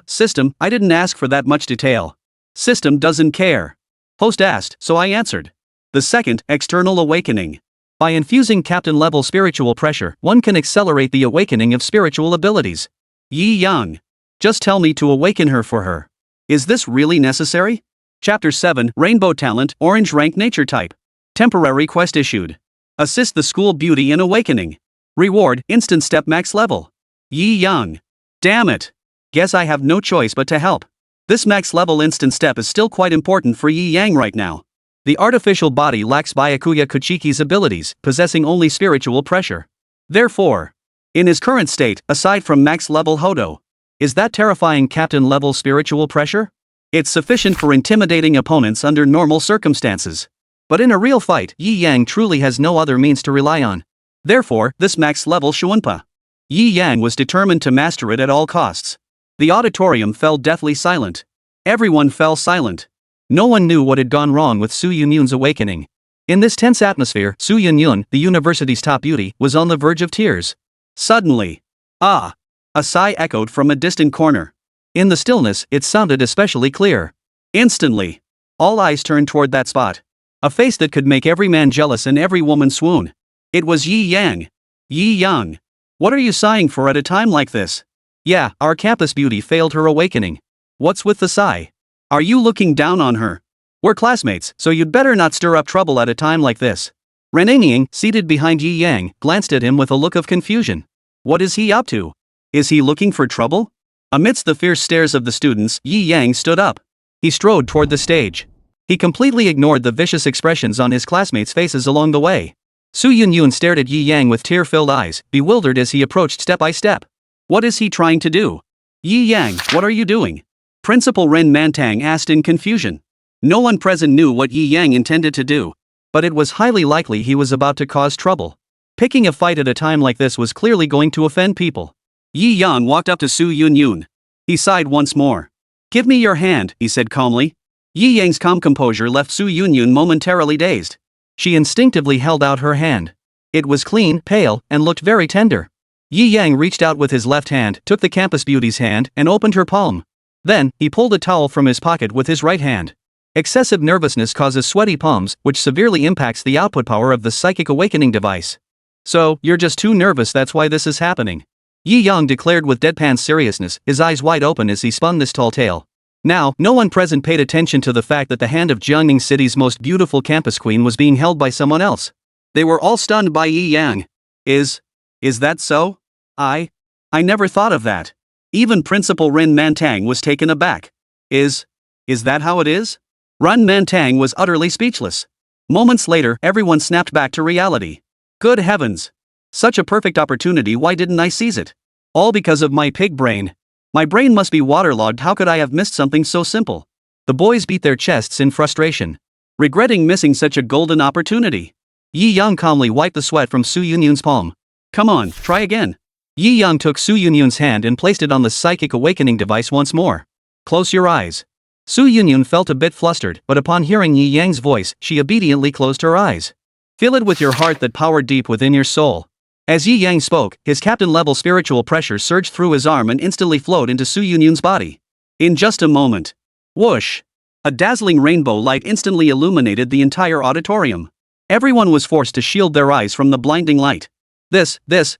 System, I didn't ask for that much detail. System doesn't care. Host asked, so I answered. The second, external awakening. By infusing captain-level spiritual pressure, one can accelerate the awakening of spiritual abilities. Yi Yang. Just tell me to awaken her for her. Is this really necessary? Chapter 7, Rainbow Talent, Orange Rank Nature Type. Temporary quest issued. Assist the school beauty in awakening. Reward, instant step max level. Yi Yang. Damn it. Guess I have no choice but to help. This max level instant step is still quite important for Yi Yang right now. The artificial body lacks Byakuya Kuchiki's abilities, possessing only spiritual pressure. Therefore, in his current state, aside from max level Hodo, is that terrifying captain level spiritual pressure? It's sufficient for intimidating opponents under normal circumstances. But in a real fight, Yi Yang truly has no other means to rely on. Therefore, this max level Shuunpa. Yi Yang was determined to master it at all costs. The auditorium fell deathly silent. Everyone fell silent. No one knew what had gone wrong with Su Yunyun's awakening. In this tense atmosphere, Su Yunyun, the university's top beauty, was on the verge of tears. Suddenly, a sigh echoed from a distant corner. In the stillness, it sounded especially clear. Instantly, all eyes turned toward that spot. A face that could make every man jealous and every woman swoon. It was Yi Yang. Yi Yang. What are you sighing for at a time like this? Yeah, our campus beauty failed her awakening. What's with the sigh? Are you looking down on her? We're classmates, so you'd better not stir up trouble at a time like this. Renaming, seated behind Yi Yang, glanced at him with a look of confusion. What is he up to? Is he looking for trouble? Amidst the fierce stares of the students, Yi Yang stood up. He strode toward the stage. He completely ignored the vicious expressions on his classmates' faces along the way. Su Yunyun stared at Yi Yang with tear-filled eyes, bewildered as he approached step by step. What is he trying to do? Yi Yang, what are you doing? Principal Ren Mantang asked in confusion. No one present knew what Yi Yang intended to do, but it was highly likely he was about to cause trouble. Picking a fight at a time like this was clearly going to offend people. Yi Yang walked up to Su Yunyun. He sighed once more. Give me your hand, he said calmly. Yi Yang's calm composure left Su Yunyun momentarily dazed. She instinctively held out her hand. It was clean, pale, and looked very tender. Yi Yang reached out with his left hand, took the campus beauty's hand, and opened her palm. Then, he pulled a towel from his pocket with his right hand. Excessive nervousness causes sweaty palms, which severely impacts the output power of the psychic awakening device. So, you're just too nervous, that's why this is happening. Yi Yang declared with deadpan seriousness, his eyes wide open as he spun this tall tale. Now, no one present paid attention to the fact that the hand of Jiangning City's most beautiful campus queen was being held by someone else. They were all stunned by Yi Yang. Is that so? I never thought of that. Even Principal Ren Mantang was taken aback. Is that how it is? Ren Mantang was utterly speechless. Moments later, everyone snapped back to reality. Good heavens! Such a perfect opportunity, why didn't I seize it? All because of my pig brain. My brain must be waterlogged, how could I have missed something so simple? The boys beat their chests in frustration, regretting missing such a golden opportunity. Yi Yang calmly wiped the sweat from Su Yunyun's palm. Come on, try again. Yi Yang took Su Yunyun's hand and placed it on the psychic awakening device once more. Close your eyes. Su Yunyun felt a bit flustered, but upon hearing Yi Yang's voice, she obediently closed her eyes. Feel it with your heart, that power deep within your soul. As Yi Yang spoke, his captain-level spiritual pressure surged through his arm and instantly flowed into Su Yunyun's body. In just a moment. Whoosh! A dazzling rainbow light instantly illuminated the entire auditorium. Everyone was forced to shield their eyes from the blinding light.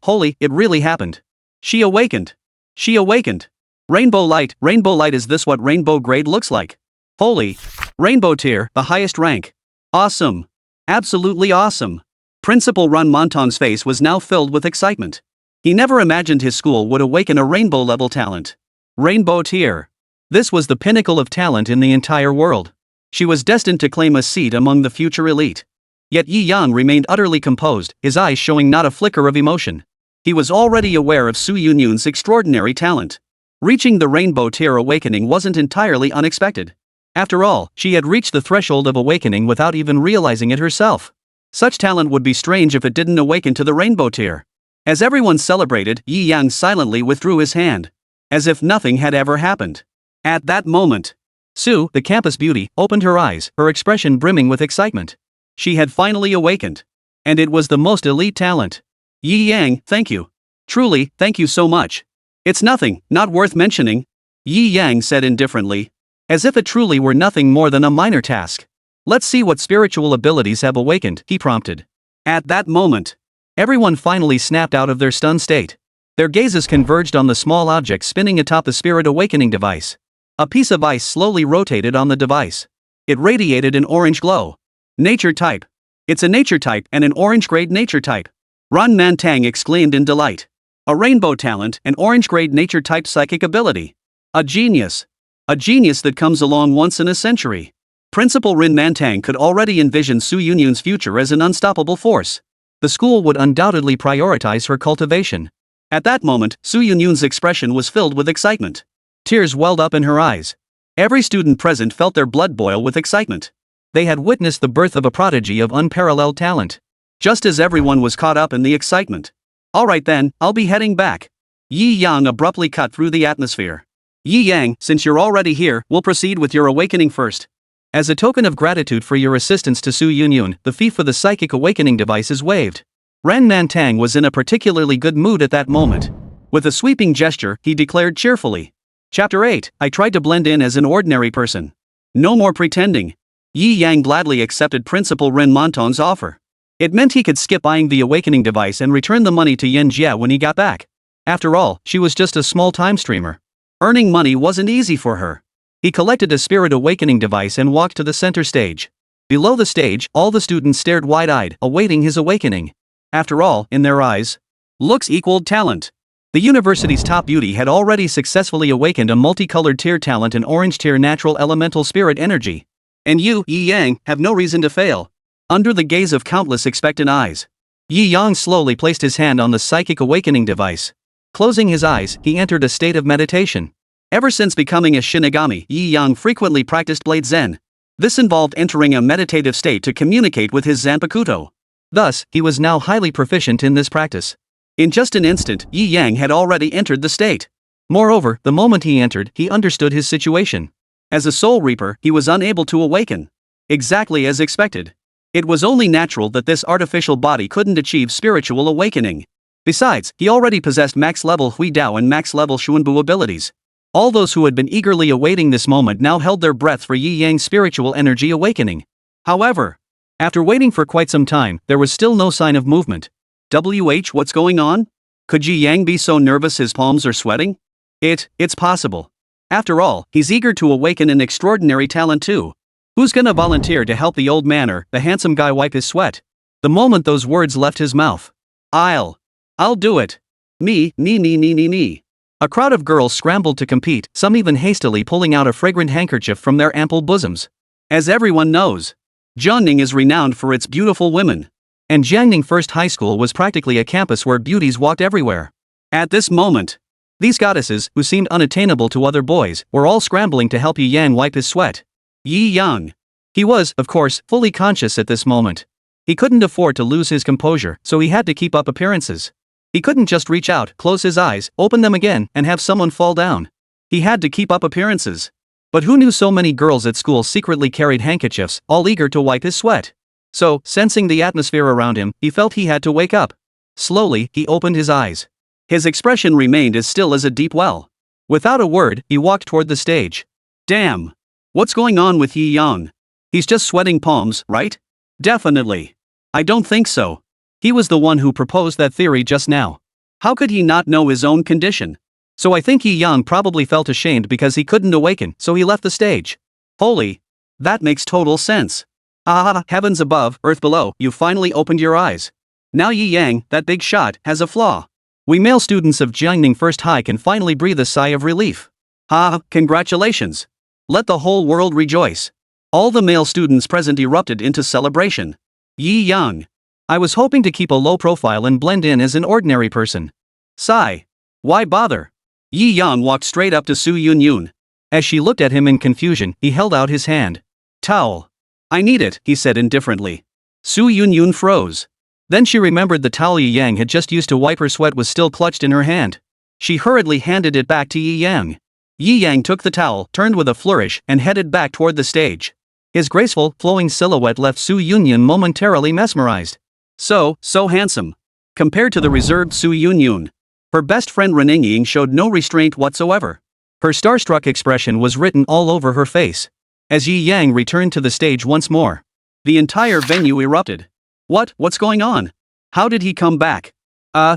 Holy, it really happened. She awakened. Rainbow light, is this what rainbow grade looks like? Holy! Rainbow tier, the highest rank. Awesome! Absolutely awesome! Principal Ren Mantang's face was now filled with excitement. He never imagined his school would awaken a rainbow-level talent. Rainbow tier. This was the pinnacle of talent in the entire world. She was destined to claim a seat among the future elite. Yet Yi Yang remained utterly composed, his eyes showing not a flicker of emotion. He was already aware of Su Yunyun's extraordinary talent. Reaching the rainbow tier awakening wasn't entirely unexpected. After all, she had reached the threshold of awakening without even realizing it herself. Such talent would be strange if it didn't awaken to the rainbow tier. As everyone celebrated, Yi Yang silently withdrew his hand, as if nothing had ever happened. At that moment, Su, the campus beauty, opened her eyes, her expression brimming with excitement. She had finally awakened. And it was the most elite talent. Yi Yang, thank you. Truly, thank you so much. It's nothing, not worth mentioning, Yi Yang said indifferently, as if it truly were nothing more than a minor task. Let's see what spiritual abilities have awakened, he prompted. At that moment, everyone finally snapped out of their stunned state. Their gazes converged on the small object spinning atop the spirit awakening device. A piece of ice slowly rotated on the device. It radiated an orange glow. Nature type. It's a nature type and an orange-grade nature type. Ren Mantang exclaimed in delight. A rainbow talent, an orange-grade nature type psychic ability. A genius. A genius that comes along once in a century. Principal Ren Mantang could already envision Su Yunyun's future as an unstoppable force. The school would undoubtedly prioritize her cultivation. At that moment, Su Yunyun's expression was filled with excitement. Tears welled up in her eyes. Every student present felt their blood boil with excitement. They had witnessed the birth of a prodigy of unparalleled talent. Just as everyone was caught up in the excitement. Alright then, I'll be heading back. Yi Yang abruptly cut through the atmosphere. Yi Yang, since you're already here, we'll proceed with your awakening first. As a token of gratitude for your assistance to Su Yunyun, the fee for the psychic awakening device is waived. Ren Mantang was in a particularly good mood at that moment. With a sweeping gesture, he declared cheerfully. Chapter 8, I tried to blend in as an ordinary person. No more pretending. Yi Yang gladly accepted Principal Ren Mantang's offer. It meant he could skip buying the awakening device and return the money to Yen Jia when he got back. After all, she was just a small time streamer. Earning money wasn't easy for her. He collected a spirit awakening device and walked to the center stage. Below the stage, all the students stared wide-eyed, awaiting his awakening. After all, in their eyes, looks equaled talent. The university's top beauty had already successfully awakened a multicolored tear talent and orange tear natural elemental spirit energy. And you, Yi Yang, have no reason to fail. Under the gaze of countless expectant eyes, Yi Yang slowly placed his hand on the psychic awakening device. Closing his eyes, he entered a state of meditation. Ever since becoming a Shinigami, Yi Yang frequently practiced Blade Zen. This involved entering a meditative state to communicate with his Zanpakuto. Thus, he was now highly proficient in this practice. In just an instant, Yi Yang had already entered the state. Moreover, the moment he entered, he understood his situation. As a Soul Reaper, he was unable to awaken. Exactly as expected. It was only natural that this artificial body couldn't achieve spiritual awakening. Besides, he already possessed max-level Hui Dao and max-level Xuanbu abilities. All those who had been eagerly awaiting this moment now held their breath for Yi Yang's spiritual energy awakening. However, after waiting for quite some time, there was still no sign of movement. What's going on? Could Yi Yang be so nervous his palms are sweating? It's possible. After all, he's eager to awaken an extraordinary talent too. Who's gonna volunteer to help the old man or the handsome guy wipe his sweat? The moment those words left his mouth. I'll do it. Me. A crowd of girls scrambled to compete, some even hastily pulling out a fragrant handkerchief from their ample bosoms. As everyone knows, Jiangning is renowned for its beautiful women. And Jiangning First High School was practically a campus where beauties walked everywhere. At this moment, these goddesses, who seemed unattainable to other boys, were all scrambling to help Yi Yang wipe his sweat. Yi Yang. He was, of course, fully conscious at this moment. He couldn't afford to lose his composure, so he had to keep up appearances. He couldn't just reach out, close his eyes, open them again, and have someone fall down. He had to keep up appearances. But who knew so many girls at school secretly carried handkerchiefs, all eager to wipe his sweat? So, sensing the atmosphere around him, he felt he had to wake up. Slowly, he opened his eyes. His expression remained as still as a deep well. Without a word, he walked toward the stage. Damn! What's going on with Yi Yang? He's just sweating palms, right? Definitely. I don't think so. He was the one who proposed that theory just now. How could he not know his own condition? So I think Yi Yang probably felt ashamed because he couldn't awaken, so he left the stage. Holy! That makes total sense. Ah, heavens above, earth below, you finally opened your eyes. Now Yi Yang, that big shot, has a flaw. We male students of Jiangning First High can finally breathe a sigh of relief. Congratulations. Let the whole world rejoice. All the male students present erupted into celebration. Yi Yang. I was hoping to keep a low profile and blend in as an ordinary person. Sigh. Why bother? Yi Yang walked straight up to Su Yunyun. As she looked at him in confusion, he held out his hand. Towel. I need it, he said indifferently. Su Yunyun froze. Then she remembered the towel Yi Yang had just used to wipe her sweat was still clutched in her hand. She hurriedly handed it back to Yi Yang. Yi Yang took the towel, turned with a flourish, and headed back toward the stage. His graceful, flowing silhouette left Su Yunyun momentarily mesmerized. So handsome. Compared to the reserved Su Yunyun, her best friend Reningying showed no restraint whatsoever. Her starstruck expression was written all over her face. As Yi Yang returned to the stage once more, the entire venue erupted. What's going on? How did he come back?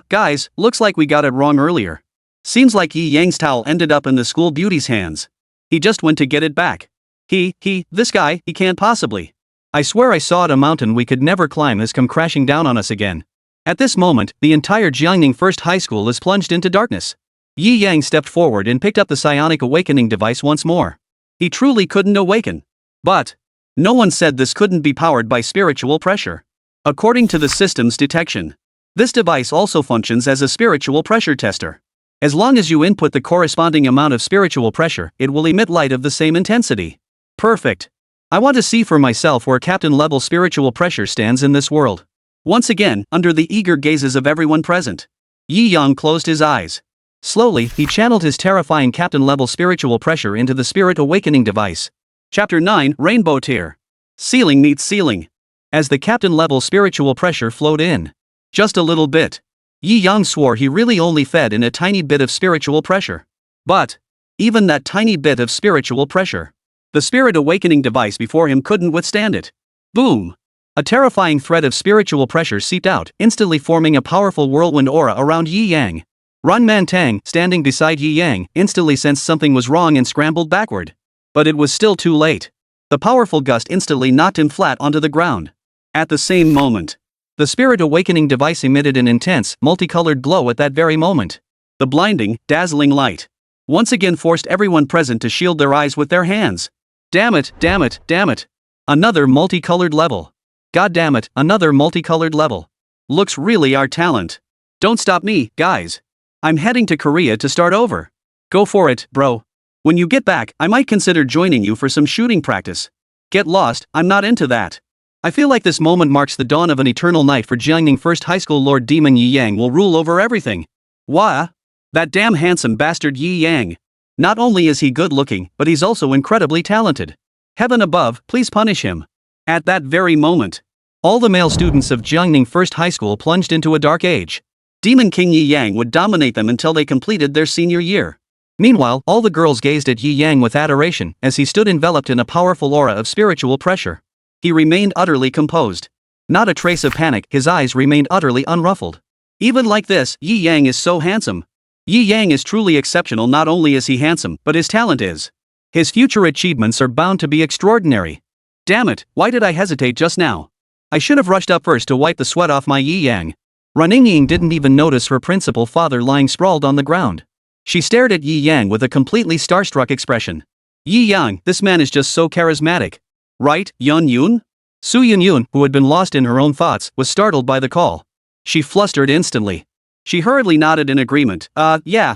Guys, looks like we got it wrong earlier. Seems like Yi Yang's towel ended up in the school beauty's hands. He just went to get it back. This guy, he can't possibly. I swear I saw it. A mountain we could never climb has come crashing down on us again. At this moment, the entire Jiangning First High School is plunged into darkness. Yi Yang stepped forward and picked up the psionic awakening device once more. He truly couldn't awaken. But no one said this couldn't be powered by spiritual pressure. According to the system's detection, this device also functions as a spiritual pressure tester. As long as you input the corresponding amount of spiritual pressure, it will emit light of the same intensity. Perfect. I want to see for myself where captain-level spiritual pressure stands in this world. Once again, under the eager gazes of everyone present, Yi Yang closed his eyes. Slowly, he channeled his terrifying captain-level spiritual pressure into the spirit awakening device. Chapter 9, Rainbow Tier. Ceiling meets ceiling. As the captain-level spiritual pressure flowed in, just a little bit, Yi Yang swore he really only fed in a tiny bit of spiritual pressure. But even that tiny bit of spiritual pressure, the spirit awakening device before him couldn't withstand it. Boom! A terrifying thread of spiritual pressure seeped out, instantly forming a powerful whirlwind aura around Yi Yang. Run Man Tang, standing beside Yi Yang, instantly sensed something was wrong and scrambled backward. But it was still too late. The powerful gust instantly knocked him flat onto the ground. At the same moment, the spirit awakening device emitted an intense, multicolored glow at that very moment. The blinding, dazzling light once again forced everyone present to shield their eyes with their hands. Damn it, damn it, damn it. Another multicolored level. God damn it, another multicolored level. Looks really our talent. Don't stop me, guys. I'm heading to Korea to start over. Go for it, bro. When you get back, I might consider joining you for some shooting practice. Get lost, I'm not into that. I feel like this moment marks the dawn of an eternal night for Jiangning First High School. Lord Demon Yi Yang will rule over everything. Wah! That damn handsome bastard Yi Yang. Not only is he good looking, but he's also incredibly talented. Heaven above, please punish him. At that very moment, all the male students of Jiangning First High School plunged into a dark age. Demon King Yi Yang would dominate them until they completed their senior year. Meanwhile, all the girls gazed at Yi Yang with adoration as he stood enveloped in a powerful aura of spiritual pressure. He remained utterly composed. Not a trace of panic, his eyes remained utterly unruffled. Even like this, Yi Yang is so handsome. Yi Yang is truly exceptional. Not only is he handsome, but his talent is. His future achievements are bound to be extraordinary. Damn it, why did I hesitate just now? I should have rushed up first to wipe the sweat off my Yi Yang. Runingying didn't even notice her principal father lying sprawled on the ground. She stared at Yi Yang with a completely starstruck expression. Yi Yang, this man is just so charismatic. Right, Yun Yun? Su Yun Yun, who had been lost in her own thoughts, was startled by the call. She flustered instantly. She hurriedly nodded in agreement. Yeah.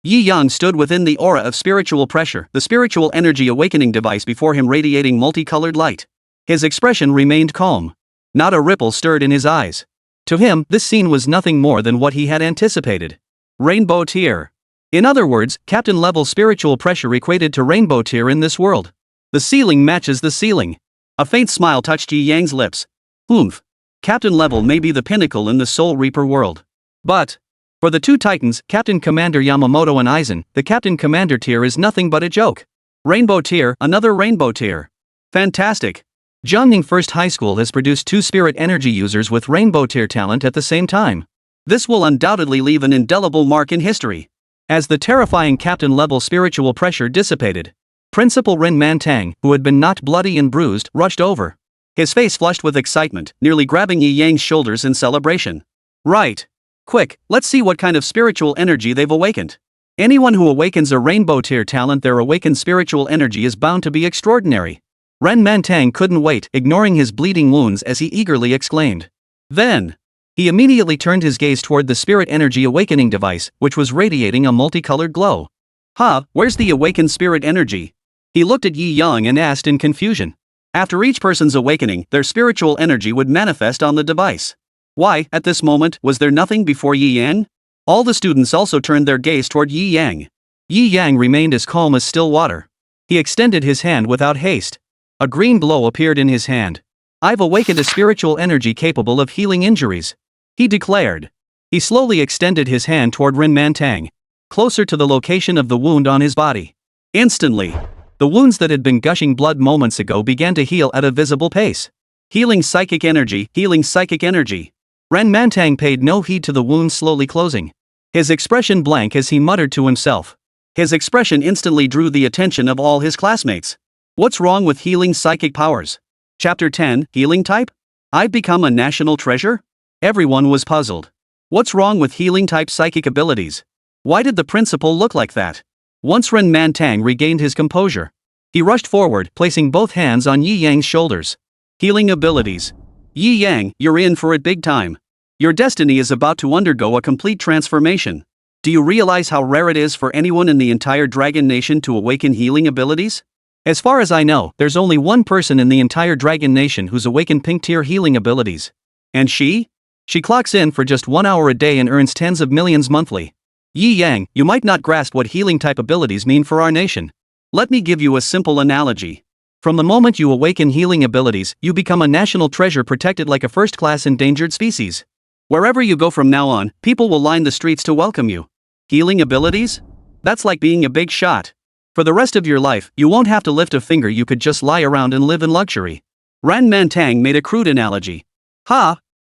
Yi Yang stood within the aura of spiritual pressure, the spiritual energy awakening device before him radiating multicolored light. His expression remained calm. Not a ripple stirred in his eyes. To him, this scene was nothing more than what he had anticipated. Rainbow tier. In other words, captain-level spiritual pressure equated to rainbow tier in this world. The ceiling matches the ceiling. A faint smile touched Yi Yang's lips. Captain level may be the pinnacle in the Soul Reaper world. But for the two titans, Captain Commander Yamamoto and Aizen, the Captain Commander tier is nothing but a joke. Rainbow tier, another rainbow tier. Fantastic. Jiangning First High School has produced two spirit energy users with rainbow tier talent at the same time. This will undoubtedly leave an indelible mark in history. As the terrifying captain-level spiritual pressure dissipated, Principal Rin Man Tang, who had been knocked bloody and bruised, rushed over. His face flushed with excitement, nearly grabbing Yi Yang's shoulders in celebration. Right. Quick, let's see what kind of spiritual energy they've awakened. Anyone who awakens a rainbow tier talent, their awakened spiritual energy is bound to be extraordinary. Ren Man Tang couldn't wait, ignoring his bleeding wounds as he eagerly exclaimed. Then, he immediately turned his gaze toward the spirit energy awakening device, which was radiating a multicolored glow. Where's the awakened spirit energy? He looked at Yi Yang and asked in confusion. After each person's awakening, their spiritual energy would manifest on the device. Why, at this moment, was there nothing before Yi Yang? All the students also turned their gaze toward Yi Yang. Yi Yang remained as calm as still water. He extended his hand without haste. A green glow appeared in his hand. I've awakened a spiritual energy capable of healing injuries, he declared. He slowly extended his hand toward Rin Man Tang, closer to the location of the wound on his body. Instantly, the wounds that had been gushing blood moments ago began to heal at a visible pace. Healing psychic energy, healing psychic energy. Ren Man Tang paid no heed to the wounds slowly closing. His expression blank as he muttered to himself. His expression instantly drew the attention of all his classmates. What's wrong with healing psychic powers? Chapter 10, Healing Type? I've become a national treasure? Everyone was puzzled. What's wrong with healing type psychic abilities? Why did the principal look like that? Once Ren Man Tang regained his composure, he rushed forward, placing both hands on Yi Yang's shoulders. Healing abilities. Yi Yang, you're in for it big time. Your destiny is about to undergo a complete transformation. Do you realize how rare it is for anyone in the entire Dragon Nation to awaken healing abilities? As far as I know, there's only one person in the entire Dragon Nation who's awakened pink tier healing abilities. And she? She clocks in for just 1 hour a day and earns tens of millions monthly. Yi Yang, you might not grasp what healing type abilities mean for our nation. Let me give you a simple analogy. From the moment you awaken healing abilities, you become a national treasure protected like a first-class endangered species. Wherever you go from now on, people will line the streets to welcome you. Healing abilities? That's like being a big shot. For the rest of your life, you won't have to lift a finger, you could just lie around and live in luxury. Ren Man Tang made a crude analogy.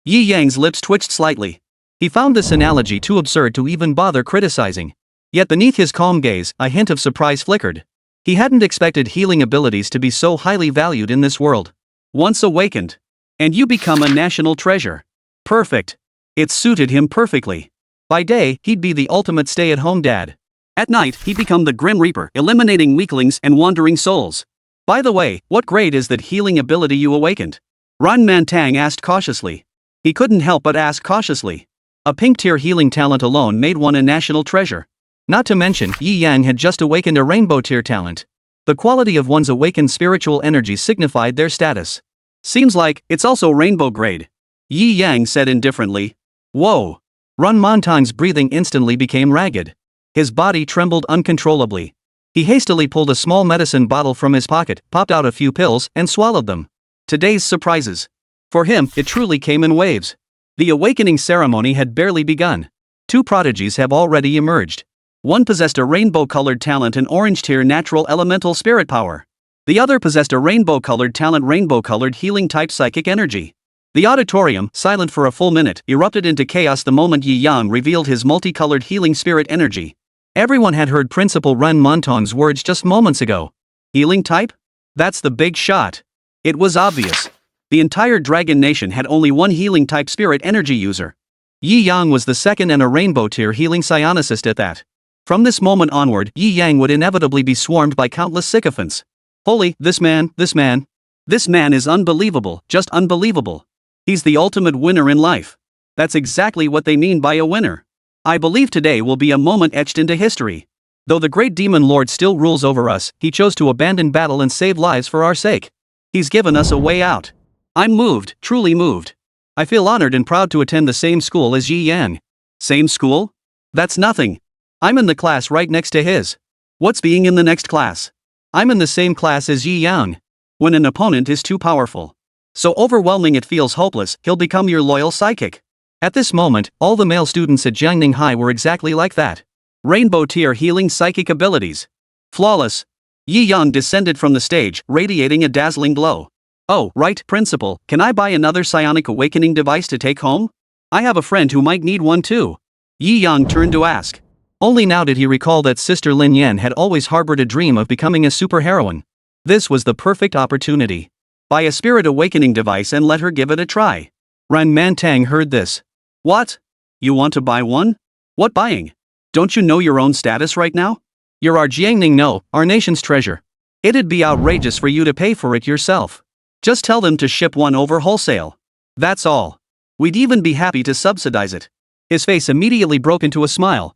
Yi Yang's lips twitched slightly. He found this analogy too absurd to even bother criticizing. Yet beneath his calm gaze, a hint of surprise flickered. He hadn't expected healing abilities to be so highly valued in this world. Once awakened, and you become a national treasure. Perfect. It suited him perfectly. By day, he'd be the ultimate stay-at-home dad. At night, he'd become the Grim Reaper, eliminating weaklings and wandering souls. By the way, what grade is that healing ability you awakened? Ran Mantang asked cautiously. He couldn't help but ask cautiously. A pink-tier healing talent alone made one a national treasure. Not to mention, Yi Yang had just awakened a rainbow-tier talent. The quality of one's awakened spiritual energy signified their status. Seems like it's also rainbow grade. Yi Yang said indifferently. Whoa. Ran Mantang's breathing instantly became ragged. His body trembled uncontrollably. He hastily pulled a small medicine bottle from his pocket, popped out a few pills, and swallowed them. Today's surprises. For him, it truly came in waves. The awakening ceremony had barely begun. Two prodigies have already emerged. One possessed a rainbow-colored talent and orange-tier natural elemental spirit power. The other possessed a rainbow-colored talent, rainbow-colored healing-type psychic energy. The auditorium, silent for a full minute, erupted into chaos the moment Yi Yang revealed his multicolored healing spirit energy. Everyone had heard Principal Ran Mantang's words just moments ago. Healing type? That's the big shot. It was obvious. The entire Dragon Nation had only one healing type spirit energy user. Yi Yang was the second and a rainbow tier healing psionicist at that. From this moment onward, Yi Yang would inevitably be swarmed by countless sycophants. Holy, this man is unbelievable, just unbelievable. He's the ultimate winner in life. That's exactly what they mean by a winner. I believe today will be a moment etched into history. Though the great demon lord still rules over us, he chose to abandon battle and save lives for our sake. He's given us a way out. I'm moved, truly moved. I feel honored and proud to attend the same school as Yi Yang. Same school? That's nothing. I'm in the class right next to his. What's being in the next class? I'm in the same class as Yi Yang. When an opponent is too powerful, so overwhelming it feels hopeless, he'll become your loyal sidekick. At this moment, all the male students at Jiangning High were exactly like that. Rainbow tier healing psychic abilities. Flawless. Yi Yang descended from the stage, radiating a dazzling glow. Oh, right, Principal, can I buy another psionic awakening device to take home? I have a friend who might need one too. Yi Yang turned to ask. Only now did he recall that Sister Lin Yan had always harbored a dream of becoming a superheroine. This was the perfect opportunity. Buy a spirit awakening device and let her give it a try. Ran Mantang heard this. What? You want to buy one? What buying? Don't you know your own status right now? You're our Jiangning, no, our nation's treasure. It'd be outrageous for you to pay for it yourself. Just tell them to ship one over wholesale. That's all. We'd even be happy to subsidize it. His face immediately broke into a smile.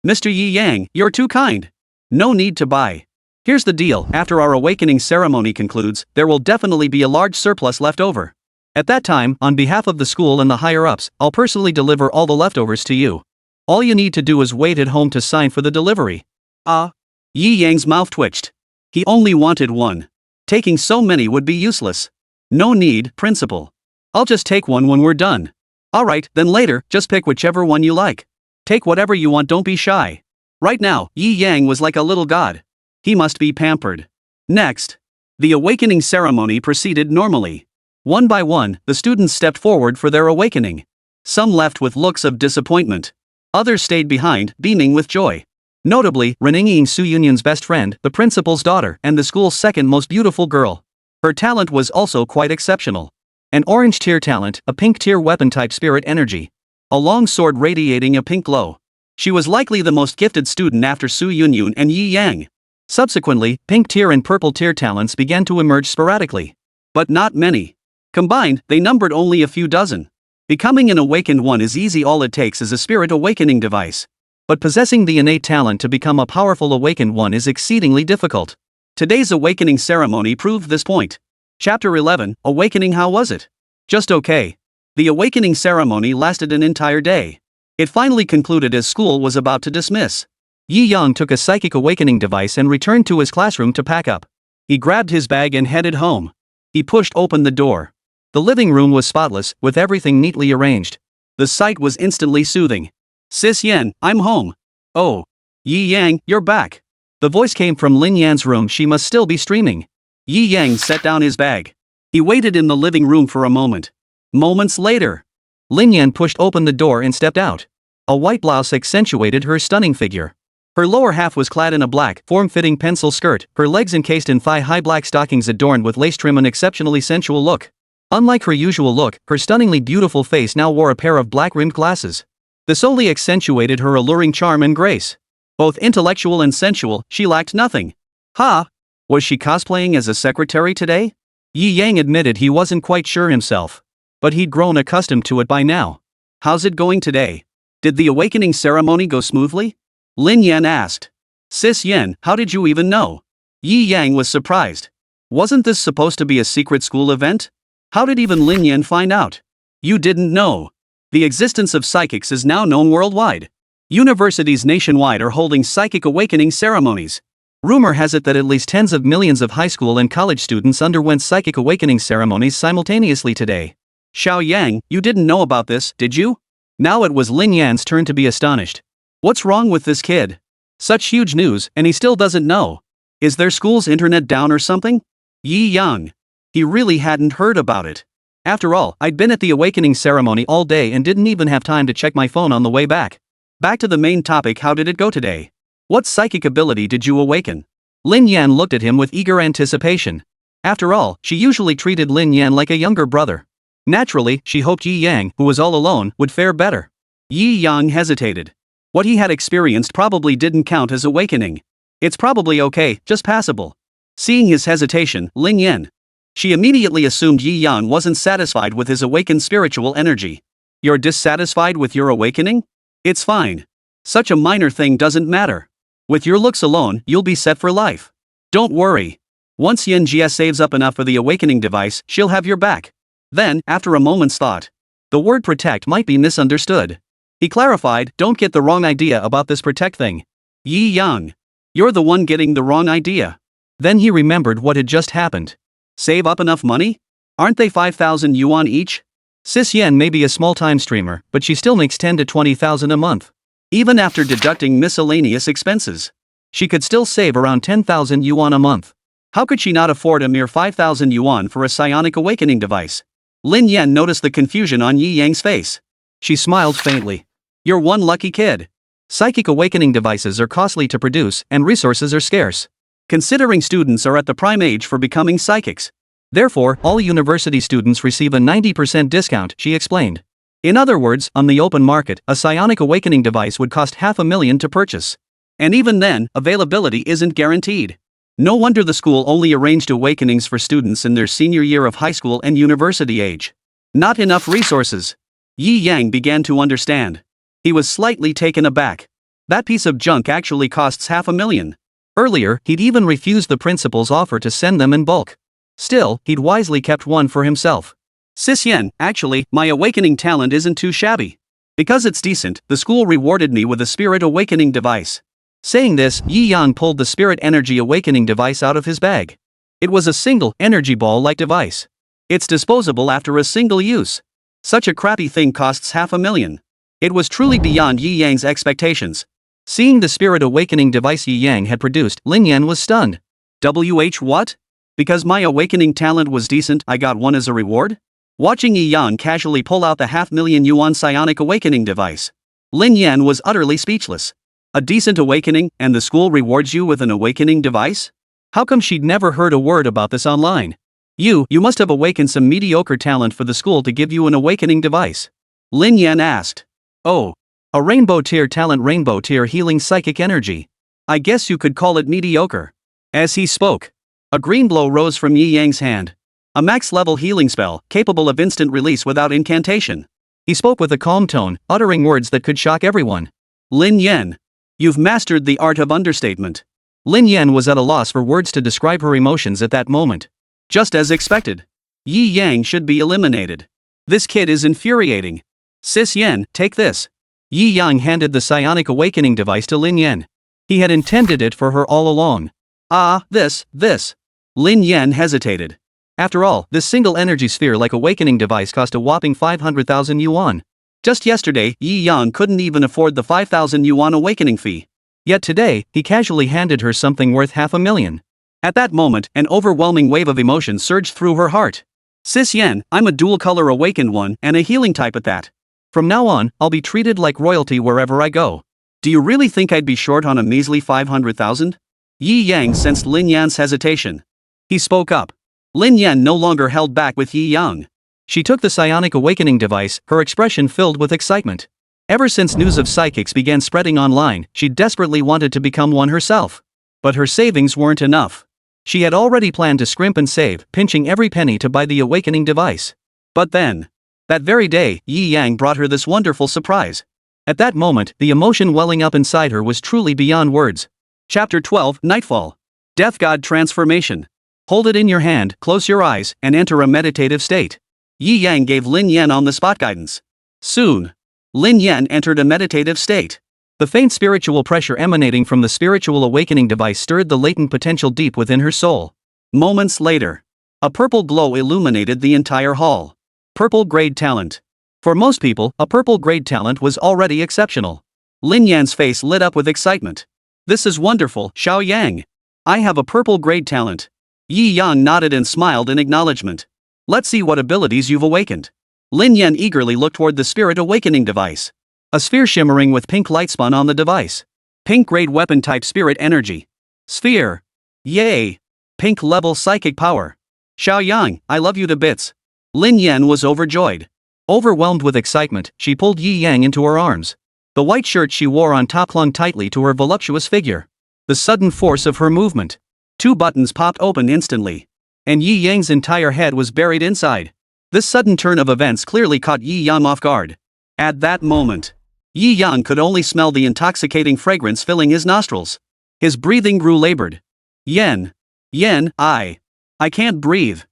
Mr. Yi Yang, you're too kind. No need to buy. Here's the deal, after our awakening ceremony concludes, there will definitely be a large surplus left over. At that time, on behalf of the school and the higher-ups, I'll personally deliver all the leftovers to you. All you need to do is wait at home to sign for the delivery. Yi Yang's mouth twitched. He only wanted one. Taking so many would be useless. No need, Principal. I'll just take one when we're done. Alright, then later, just pick whichever one you like. Take whatever you want, don't be shy. Right now, Yi Yang was like a little god. He must be pampered. Next. The awakening ceremony proceeded normally. One by one, the students stepped forward for their awakening. Some left with looks of disappointment. Others stayed behind, beaming with joy. Notably, Reninging Su Yunyan's best friend, the principal's daughter, and the school's second most beautiful girl. Her talent was also quite exceptional. An orange tier talent, a pink tier weapon type spirit energy. A long sword radiating a pink glow. She was likely the most gifted student after Su Yunyun and Yi Yang. Subsequently, pink tier and purple tier talents began to emerge sporadically. But not many. Combined, they numbered only a few dozen. Becoming an awakened one is easy, all it takes is a spirit awakening device. But possessing the innate talent to become a powerful awakened one is exceedingly difficult. Today's awakening ceremony proved this point. Chapter 11, Awakening. How was it? Just okay. The awakening ceremony lasted an entire day. It finally concluded as school was about to dismiss. Yi Yang took a psychic awakening device and returned to his classroom to pack up. He grabbed his bag and headed home. He pushed open the door. The living room was spotless, with everything neatly arranged. The sight was instantly soothing. Sis Yan, I'm home. Oh. Yi Yang, you're back. The voice came from Lin Yan's room. She must still be streaming. Yi Yang set down his bag. He waited in the living room for a moment. Moments later. Lin Yan pushed open the door and stepped out. A white blouse accentuated her stunning figure. Her lower half was clad in a black, form-fitting pencil skirt, her legs encased in thigh-high black stockings adorned with lace trim, an exceptionally sensual look. Unlike her usual look, her stunningly beautiful face now wore a pair of black-rimmed glasses. This only accentuated her alluring charm and grace. Both intellectual and sensual, she lacked nothing. Ha! Was she cosplaying as a secretary today? Yi Yang admitted he wasn't quite sure himself. But he'd grown accustomed to it by now. How's it going today? Did the awakening ceremony go smoothly? Lin Yan asked. Sis Yan, how did you even know? Yi Yang was surprised. Wasn't this supposed to be a secret school event? How did even Lin Yan find out? You didn't know. The existence of psychics is now known worldwide. Universities nationwide are holding psychic awakening ceremonies. Rumor has it that at least tens of millions of high school and college students underwent psychic awakening ceremonies simultaneously today. Xiao Yang, you didn't know about this, did you? Now it was Lin Yan's turn to be astonished. What's wrong with this kid? Such huge news, and he still doesn't know. Is their school's internet down or something? Yi Yang. He really hadn't heard about it. After all, I'd been at the awakening ceremony all day and didn't even have time to check my phone on the way back. Back to the main topic, how did it go today? What psychic ability did you awaken? Lin Yan looked at him with eager anticipation. After all, she usually treated Lin Yan like a younger brother. Naturally, she hoped Yi Yang, who was all alone, would fare better. Yi Yang hesitated. What he had experienced probably didn't count as awakening. It's probably okay, just passable. Seeing his hesitation, Lin Yan. She immediately assumed Yi Yang wasn't satisfied with his awakened spiritual energy. You're dissatisfied with your awakening? It's fine. Such a minor thing doesn't matter. With your looks alone, you'll be set for life. Don't worry. Once Yin Jia saves up enough for the awakening device, she'll have your back. Then, after a moment's thought, the word protect might be misunderstood. He clarified, don't get the wrong idea about this protect thing. Yi Yang. You're the one getting the wrong idea. Then he remembered what had just happened. Save up enough money? Aren't they 5,000 yuan each? Sis Yan may be a small-time streamer, but she still makes 10 to 20,000 a month. Even after deducting miscellaneous expenses, she could still save around 10,000 yuan a month. How could she not afford a mere 5,000 yuan for a psionic awakening device? Lin Yan noticed the confusion on Yi Yang's face. She smiled faintly. You're one lucky kid. Psychic awakening devices are costly to produce and resources are scarce. Considering students are at the prime age for becoming psychics. Therefore, all university students receive a 90% discount, she explained. In other words, on the open market, a psionic awakening device would cost $500,000 to purchase. And even then, availability isn't guaranteed. No wonder the school only arranged awakenings for students in their senior year of high school and university age. Not enough resources. Yi Yang began to understand. He was slightly taken aback. That piece of junk actually costs $500,000. Earlier, he'd even refused the principal's offer to send them in bulk. Still, he'd wisely kept one for himself. Sis Yan, actually, my awakening talent isn't too shabby. Because it's decent, the school rewarded me with a spirit awakening device. Saying this, Yi Yang pulled the spirit energy awakening device out of his bag. It was a single, energy ball-like device. It's disposable after a single use. Such a crappy thing costs $500,000. It was truly beyond Yi Yang's expectations. Seeing the spirit awakening device Yi Yang had produced, Lin Yan was stunned. What? Because my awakening talent was decent, I got one as a reward? Watching Yi Yang casually pull out the $500,000 yuan psionic awakening device, Lin Yan was utterly speechless. A decent awakening, and the school rewards you with an awakening device? How come she'd never heard a word about this online? You must have awakened some mediocre talent for the school to give you an awakening device. Lin Yan asked. Oh. A rainbow tier talent, rainbow tier healing psychic energy. I guess you could call it mediocre. As he spoke, a green glow rose from Yi Yang's hand. A max-level healing spell, capable of instant release without incantation. He spoke with a calm tone, uttering words that could shock everyone. Lin Yan. You've mastered the art of understatement. Lin Yan was at a loss for words to describe her emotions at that moment. Just as expected. Yi Yang should be eliminated. This kid is infuriating. Sis Yan, take this. Yi Yang handed the psionic awakening device to Lin Yan. He had intended it for her all along. This. Lin Yan hesitated. After all, this single energy sphere-like awakening device cost a whopping 500,000 yuan. Just yesterday, Yi Yang couldn't even afford the 5,000 yuan awakening fee. Yet today, he casually handed her something worth $500,000. At that moment, an overwhelming wave of emotion surged through her heart. Sis Yan, I'm a dual-color awakened one and a healing type at that. From now on, I'll be treated like royalty wherever I go. Do you really think I'd be short on a measly 500,000? Yi Yang sensed Lin Yan's hesitation. He spoke up. Lin Yan no longer held back with Yi Yang. She took the psionic awakening device, her expression filled with excitement. Ever since news of psychics began spreading online, she desperately wanted to become one herself. But her savings weren't enough. She had already planned to scrimp and save, pinching every penny to buy the awakening device. But then, that very day, Yi Yang brought her this wonderful surprise. At that moment, the emotion welling up inside her was truly beyond words. Chapter 12, Nightfall. Death God Transformation. Hold it in your hand, close your eyes, and enter a meditative state. Yi Yang gave Lin Yan on-the-spot guidance. Soon, Lin Yan entered a meditative state. The faint spiritual pressure emanating from the spiritual awakening device stirred the latent potential deep within her soul. Moments later, a purple glow illuminated the entire hall. Purple grade talent. For most people, a purple grade talent was already exceptional. Lin Yan's face lit up with excitement. This is wonderful, Xiao Yang. I have a purple grade talent. Yi Yang nodded and smiled in acknowledgement. Let's see what abilities you've awakened. Lin Yan eagerly looked toward the spirit awakening device. A sphere shimmering with pink light spun on the device. Pink grade weapon type spirit energy. Sphere. Yay. Pink level psychic power. Xiao Yang, I love you to bits. Lin Yan was overjoyed. Overwhelmed with excitement, she pulled Yi Yang into her arms. The white shirt she wore on top clung tightly to her voluptuous figure. The sudden force of her movement. 2 buttons popped open instantly. And Yi Yang's entire head was buried inside. This sudden turn of events clearly caught Yi Yang off guard. At that moment, Yi Yang could only smell the intoxicating fragrance filling his nostrils. His breathing grew labored. Yen, I can't breathe.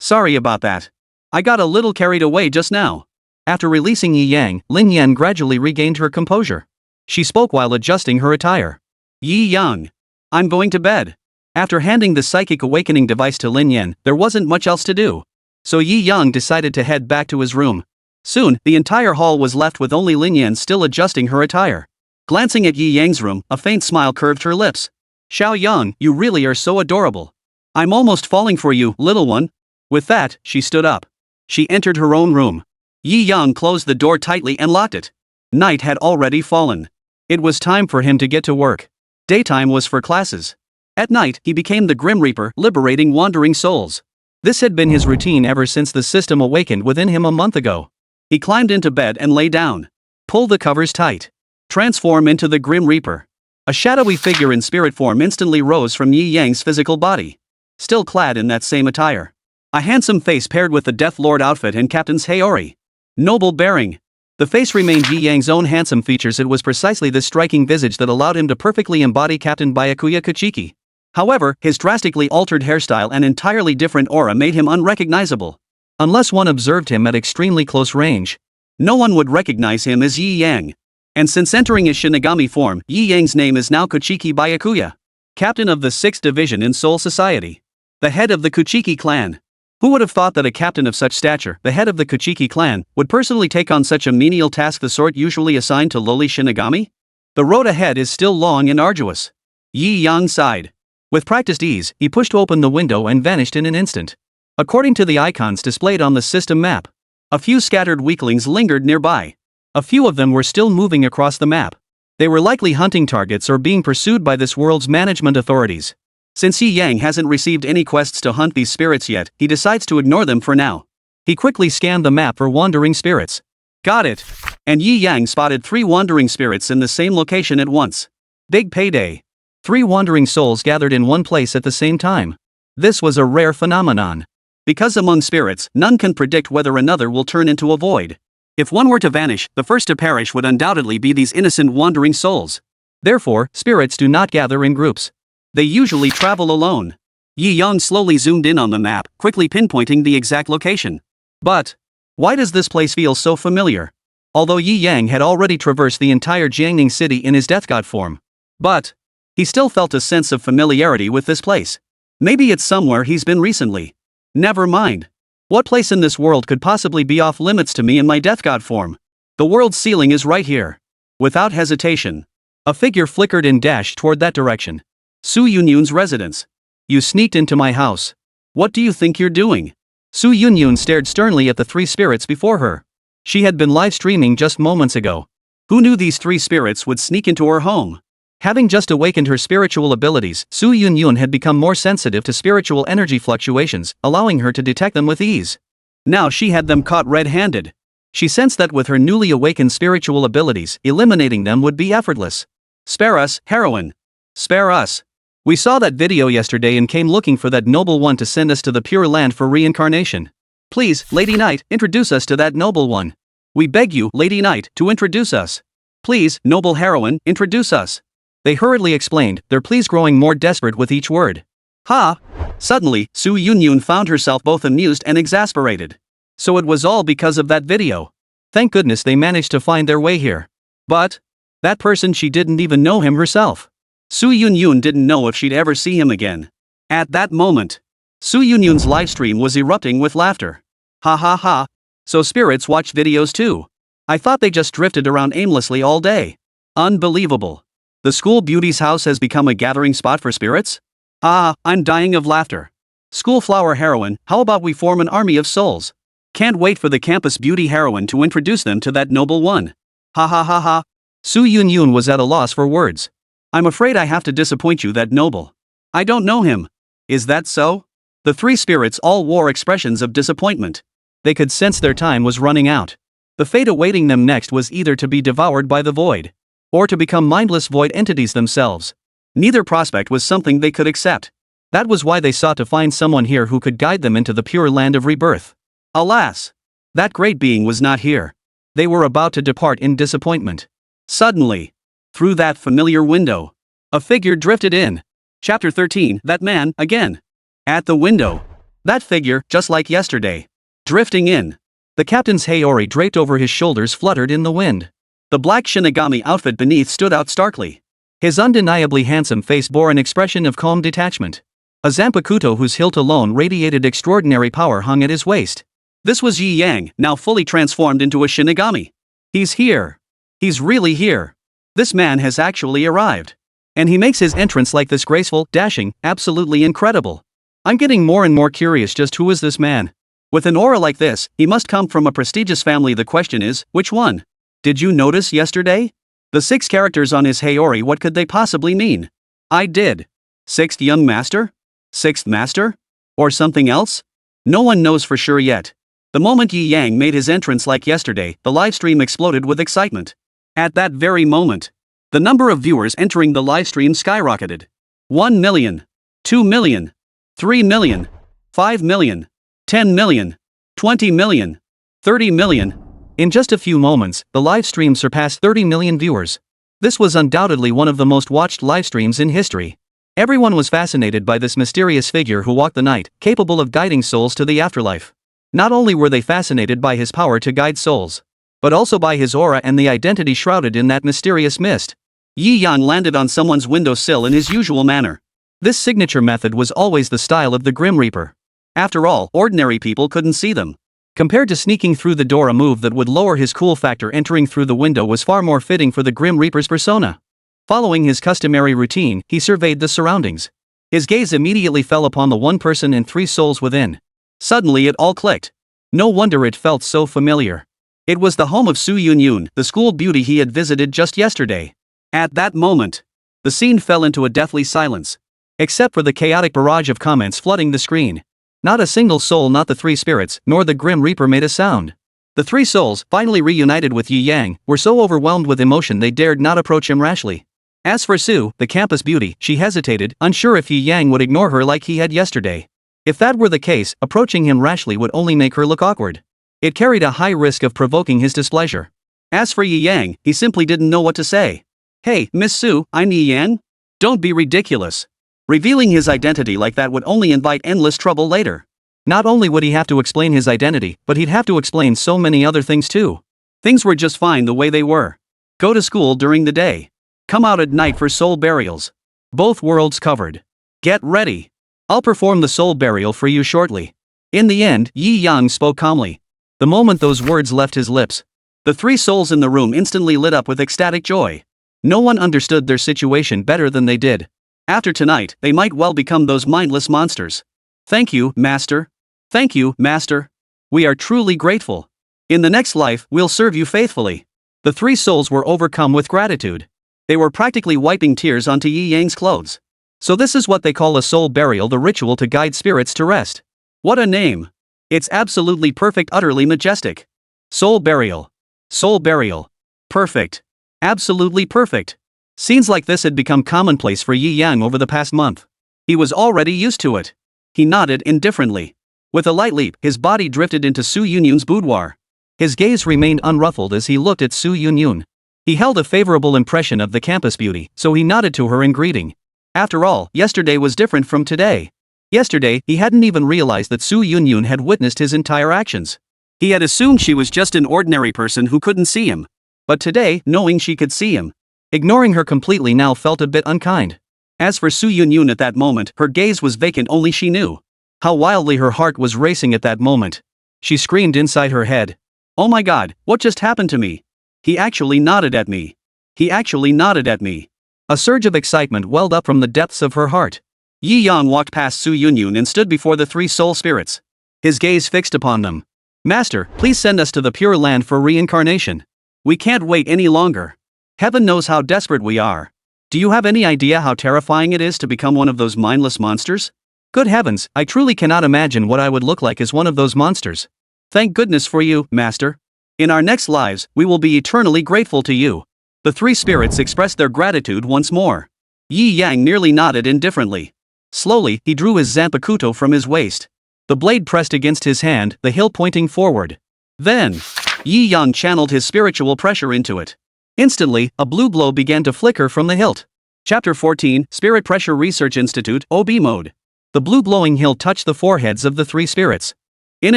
Sorry about that. I got a little carried away just now. After releasing Yi Yang, Lin Yan gradually regained her composure. She spoke while adjusting her attire. Yi Yang, I'm going to bed. After handing the psychic awakening device to Lin Yan, there wasn't much else to do. So Yi Yang decided to head back to his room. Soon, the entire hall was left with only Lin Yan still adjusting her attire. Glancing at Yi Yang's room, a faint smile curved her lips. Xiao Yang, you really are so adorable. I'm almost falling for you, little one. With that, she stood up. She entered her own room. Yi Yang closed the door tightly and locked it. Night had already fallen. It was time for him to get to work. Daytime was for classes. At night, he became the Grim Reaper, liberating wandering souls. This had been his routine ever since the system awakened within him a month ago. He climbed into bed and lay down. Pull the covers tight. Transform into the Grim Reaper. A shadowy figure in spirit form instantly rose from Yi Yang's physical body. Still clad in that same attire. A handsome face paired with the Death Lord outfit and Captain's Heir. Noble bearing. The face remained Yi Yang's own handsome features. It was precisely this striking visage that allowed him to perfectly embody Captain Byakuya Kuchiki. However, his drastically altered hairstyle and entirely different aura made him unrecognizable. Unless one observed him at extremely close range, no one would recognize him as Yi Yang. And since entering his Shinigami form, Yi Yang's name is now Kuchiki Byakuya. Captain of the 6th Division in Soul Society. The head of the Kuchiki clan. Who would have thought that a captain of such stature, the head of the Kuchiki clan, would personally take on such a menial task, the sort usually assigned to lowly Shinigami? The road ahead is still long and arduous. Yi Yang sighed. With practiced ease, he pushed open the window and vanished in an instant. According to the icons displayed on the system map, a few scattered weaklings lingered nearby. A few of them were still moving across the map. They were likely hunting targets or being pursued by this world's management authorities. Since Yi Yang hasn't received any quests to hunt these spirits yet, he decides to ignore them for now. He quickly scanned the map for wandering spirits. Got it. And Yi Yang spotted 3 wandering spirits in the same location at once. Big payday. 3 wandering souls gathered in one place at the same time. This was a rare phenomenon. Because among spirits, none can predict whether another will turn into a void. If one were to vanish, the first to perish would undoubtedly be these innocent wandering souls. Therefore, spirits do not gather in groups. They usually travel alone. Yi Yang slowly zoomed in on the map, quickly pinpointing the exact location. But why does this place feel so familiar? Although Yi Yang had already traversed the entire Jiangning city in his death god form. But he still felt a sense of familiarity with this place. Maybe it's somewhere he's been recently. Never mind. What place in this world could possibly be off limits to me in my death god form? The world's ceiling is right here. Without hesitation, a figure flickered and dashed toward that direction. Su Yunyun's residence. You sneaked into my house. What do you think you're doing? Su Yunyun stared sternly at the 3 spirits before her. She had been live streaming just moments ago. Who knew these three spirits would sneak into her home? Having just awakened her spiritual abilities, Su Yunyun had become more sensitive to spiritual energy fluctuations, allowing her to detect them with ease. Now she had them caught red-handed. She sensed that with her newly awakened spiritual abilities, eliminating them would be effortless. Spare us, heroine. Spare us. We saw that video yesterday and came looking for that noble one to send us to the Pure Land for reincarnation. Please, Lady Knight, introduce us to that noble one. We beg you, Lady Knight, to introduce us. Please, noble heroine, introduce us. They hurriedly explained, their pleas growing more desperate with each word. Ha! Suddenly, Su Yunyun found herself both amused and exasperated. So it was all because of that video. Thank goodness they managed to find their way here. But that person, she didn't even know him herself. Su Yunyun didn't know if she'd ever see him again. At that moment, Su Yunyun's livestream was erupting with laughter. Ha ha ha. So spirits watch videos too. I thought they just drifted around aimlessly all day. Unbelievable. The school beauty's house has become a gathering spot for spirits? Ah, I'm dying of laughter. School flower heroine, how about we form an army of souls? Can't wait for the campus beauty heroine to introduce them to that noble one. Ha ha ha ha. Su Yunyun was at a loss for words. I'm afraid I have to disappoint you, that noble. I don't know him. Is that so? The three spirits all wore expressions of disappointment. They could sense their time was running out. The fate awaiting them next was either to be devoured by the void, or to become mindless void entities themselves. Neither prospect was something they could accept. That was why they sought to find someone here who could guide them into the pure land of rebirth. Alas! That great being was not here. They were about to depart in disappointment. Suddenly, through that familiar window, a figure drifted in. Chapter 13, that man, again. At the window. That figure, just like yesterday. Drifting in. The captain's Heir draped over his shoulders fluttered in the wind. The black Shinigami outfit beneath stood out starkly. His undeniably handsome face bore an expression of calm detachment. A Zanpakuto whose hilt alone radiated extraordinary power hung at his waist. This was Yi Yang, now fully transformed into a Shinigami. He's here. He's really here. This man has actually arrived. And he makes his entrance like this, graceful, dashing, absolutely incredible. I'm getting more and more curious, just who is this man? With an aura like this, he must come from a prestigious family. The question is, which one? Did you notice yesterday? The 6 characters on his Heir, what could they possibly mean? I did. 6th young master? 6th master? Or something else? No one knows for sure yet. The moment Yi Yang made his entrance like yesterday, the livestream exploded with excitement. At that very moment, the number of viewers entering the livestream skyrocketed. 1 million, 2 million, 3 million, 5 million, 10 million, 20 million, 30 million. In just a few moments, the livestream surpassed 30 million viewers. This was undoubtedly one of the most watched livestreams in history. Everyone was fascinated by this mysterious figure who walked the night, capable of guiding souls to the afterlife. Not only were they fascinated by his power to guide souls, but also by his aura and the identity shrouded in that mysterious mist. Yi Yang landed on someone's windowsill in his usual manner. This signature method was always the style of the Grim Reaper. After all, ordinary people couldn't see them. Compared to sneaking through the door, a move that would lower his cool factor, entering through the window was far more fitting for the Grim Reaper's persona. Following his customary routine, he surveyed the surroundings. His gaze immediately fell upon the one person and 3 souls within. Suddenly it all clicked. No wonder it felt so familiar. It was the home of Su Yunyun, the school beauty he had visited just yesterday. At that moment, the scene fell into a deathly silence. Except for the chaotic barrage of comments flooding the screen. Not a single soul, not the 3 spirits, nor the Grim Reaper made a sound. The 3 souls, finally reunited with Yi Yang, were so overwhelmed with emotion they dared not approach him rashly. As for Su, the campus beauty, she hesitated, unsure if Yi Yang would ignore her like he had yesterday. If that were the case, approaching him rashly would only make her look awkward. It carried a high risk of provoking his displeasure. As for Yi Yang, he simply didn't know what to say. Hey, Miss Su, I'm Yi Yang? Don't be ridiculous. Revealing his identity like that would only invite endless trouble later. Not only would he have to explain his identity, but he'd have to explain so many other things too. Things were just fine the way they were. Go to school during the day. Come out at night for soul burials. Both worlds covered. Get ready. I'll perform the soul burial for you shortly. In the end, Yi Yang spoke calmly. The moment those words left his lips, the 3 souls in the room instantly lit up with ecstatic joy. No one understood their situation better than they did. After tonight, they might well become those mindless monsters. Thank you, Master. Thank you, Master. We are truly grateful. In the next life, we'll serve you faithfully. The three souls were overcome with gratitude. They were practically wiping tears onto Yi Yang's clothes. So this is what they call a soul burial, the ritual to guide spirits to rest. What a name! It's absolutely perfect, utterly majestic. Soul burial. Soul burial. Perfect. Absolutely perfect. Scenes like this had become commonplace for Yi Yang over the past month. He was already used to it. He nodded indifferently. With a light leap, his body drifted into Su Yunyun's boudoir. His gaze remained unruffled as he looked at Su Yunyun. He held a favorable impression of the campus beauty, so he nodded to her in greeting. After all, yesterday was different from today. Yesterday, he hadn't even realized that Su Yunyun had witnessed his entire actions. He had assumed she was just an ordinary person who couldn't see him. But today, knowing she could see him, ignoring her completely now felt a bit unkind. As for Su Yunyun at that moment, her gaze was vacant, only she knew how wildly her heart was racing at that moment. She screamed inside her head. Oh my god, what just happened to me? He actually nodded at me. He actually nodded at me. A surge of excitement welled up from the depths of her heart. Yi Yang walked past Su Yunyun and stood before the three soul spirits. His gaze fixed upon them. Master, please send us to the Pure Land for reincarnation. We can't wait any longer. Heaven knows how desperate we are. Do you have any idea how terrifying it is to become one of those mindless monsters? Good heavens, I truly cannot imagine what I would look like as one of those monsters. Thank goodness for you, Master. In our next lives, we will be eternally grateful to you. The three spirits expressed their gratitude once more. Yi Yang merely nodded indifferently. Slowly, he drew his zanpakuto from his waist. The blade pressed against his hand, the hilt pointing forward. Then, Yi Yang channeled his spiritual pressure into it. Instantly, a blue glow began to flicker from the hilt. Chapter 14, Spirit Pressure Research Institute, OB Mode. The blue glowing hilt touched the foreheads of the three spirits. In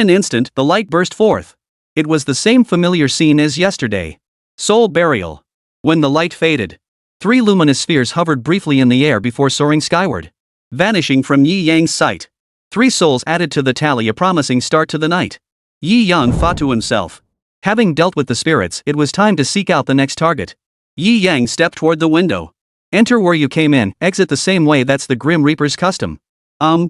an instant, the light burst forth. It was the same familiar scene as yesterday. Soul burial. When the light faded, three luminous spheres hovered briefly in the air before soaring skyward, vanishing from Yi Yang's sight. Three souls added to the tally, a promising start to the night. Yi Yang thought to himself. Having dealt with the spirits, it was time to seek out the next target. Yi Yang stepped toward the window. Enter where you came in, exit the same way, that's the Grim Reaper's custom.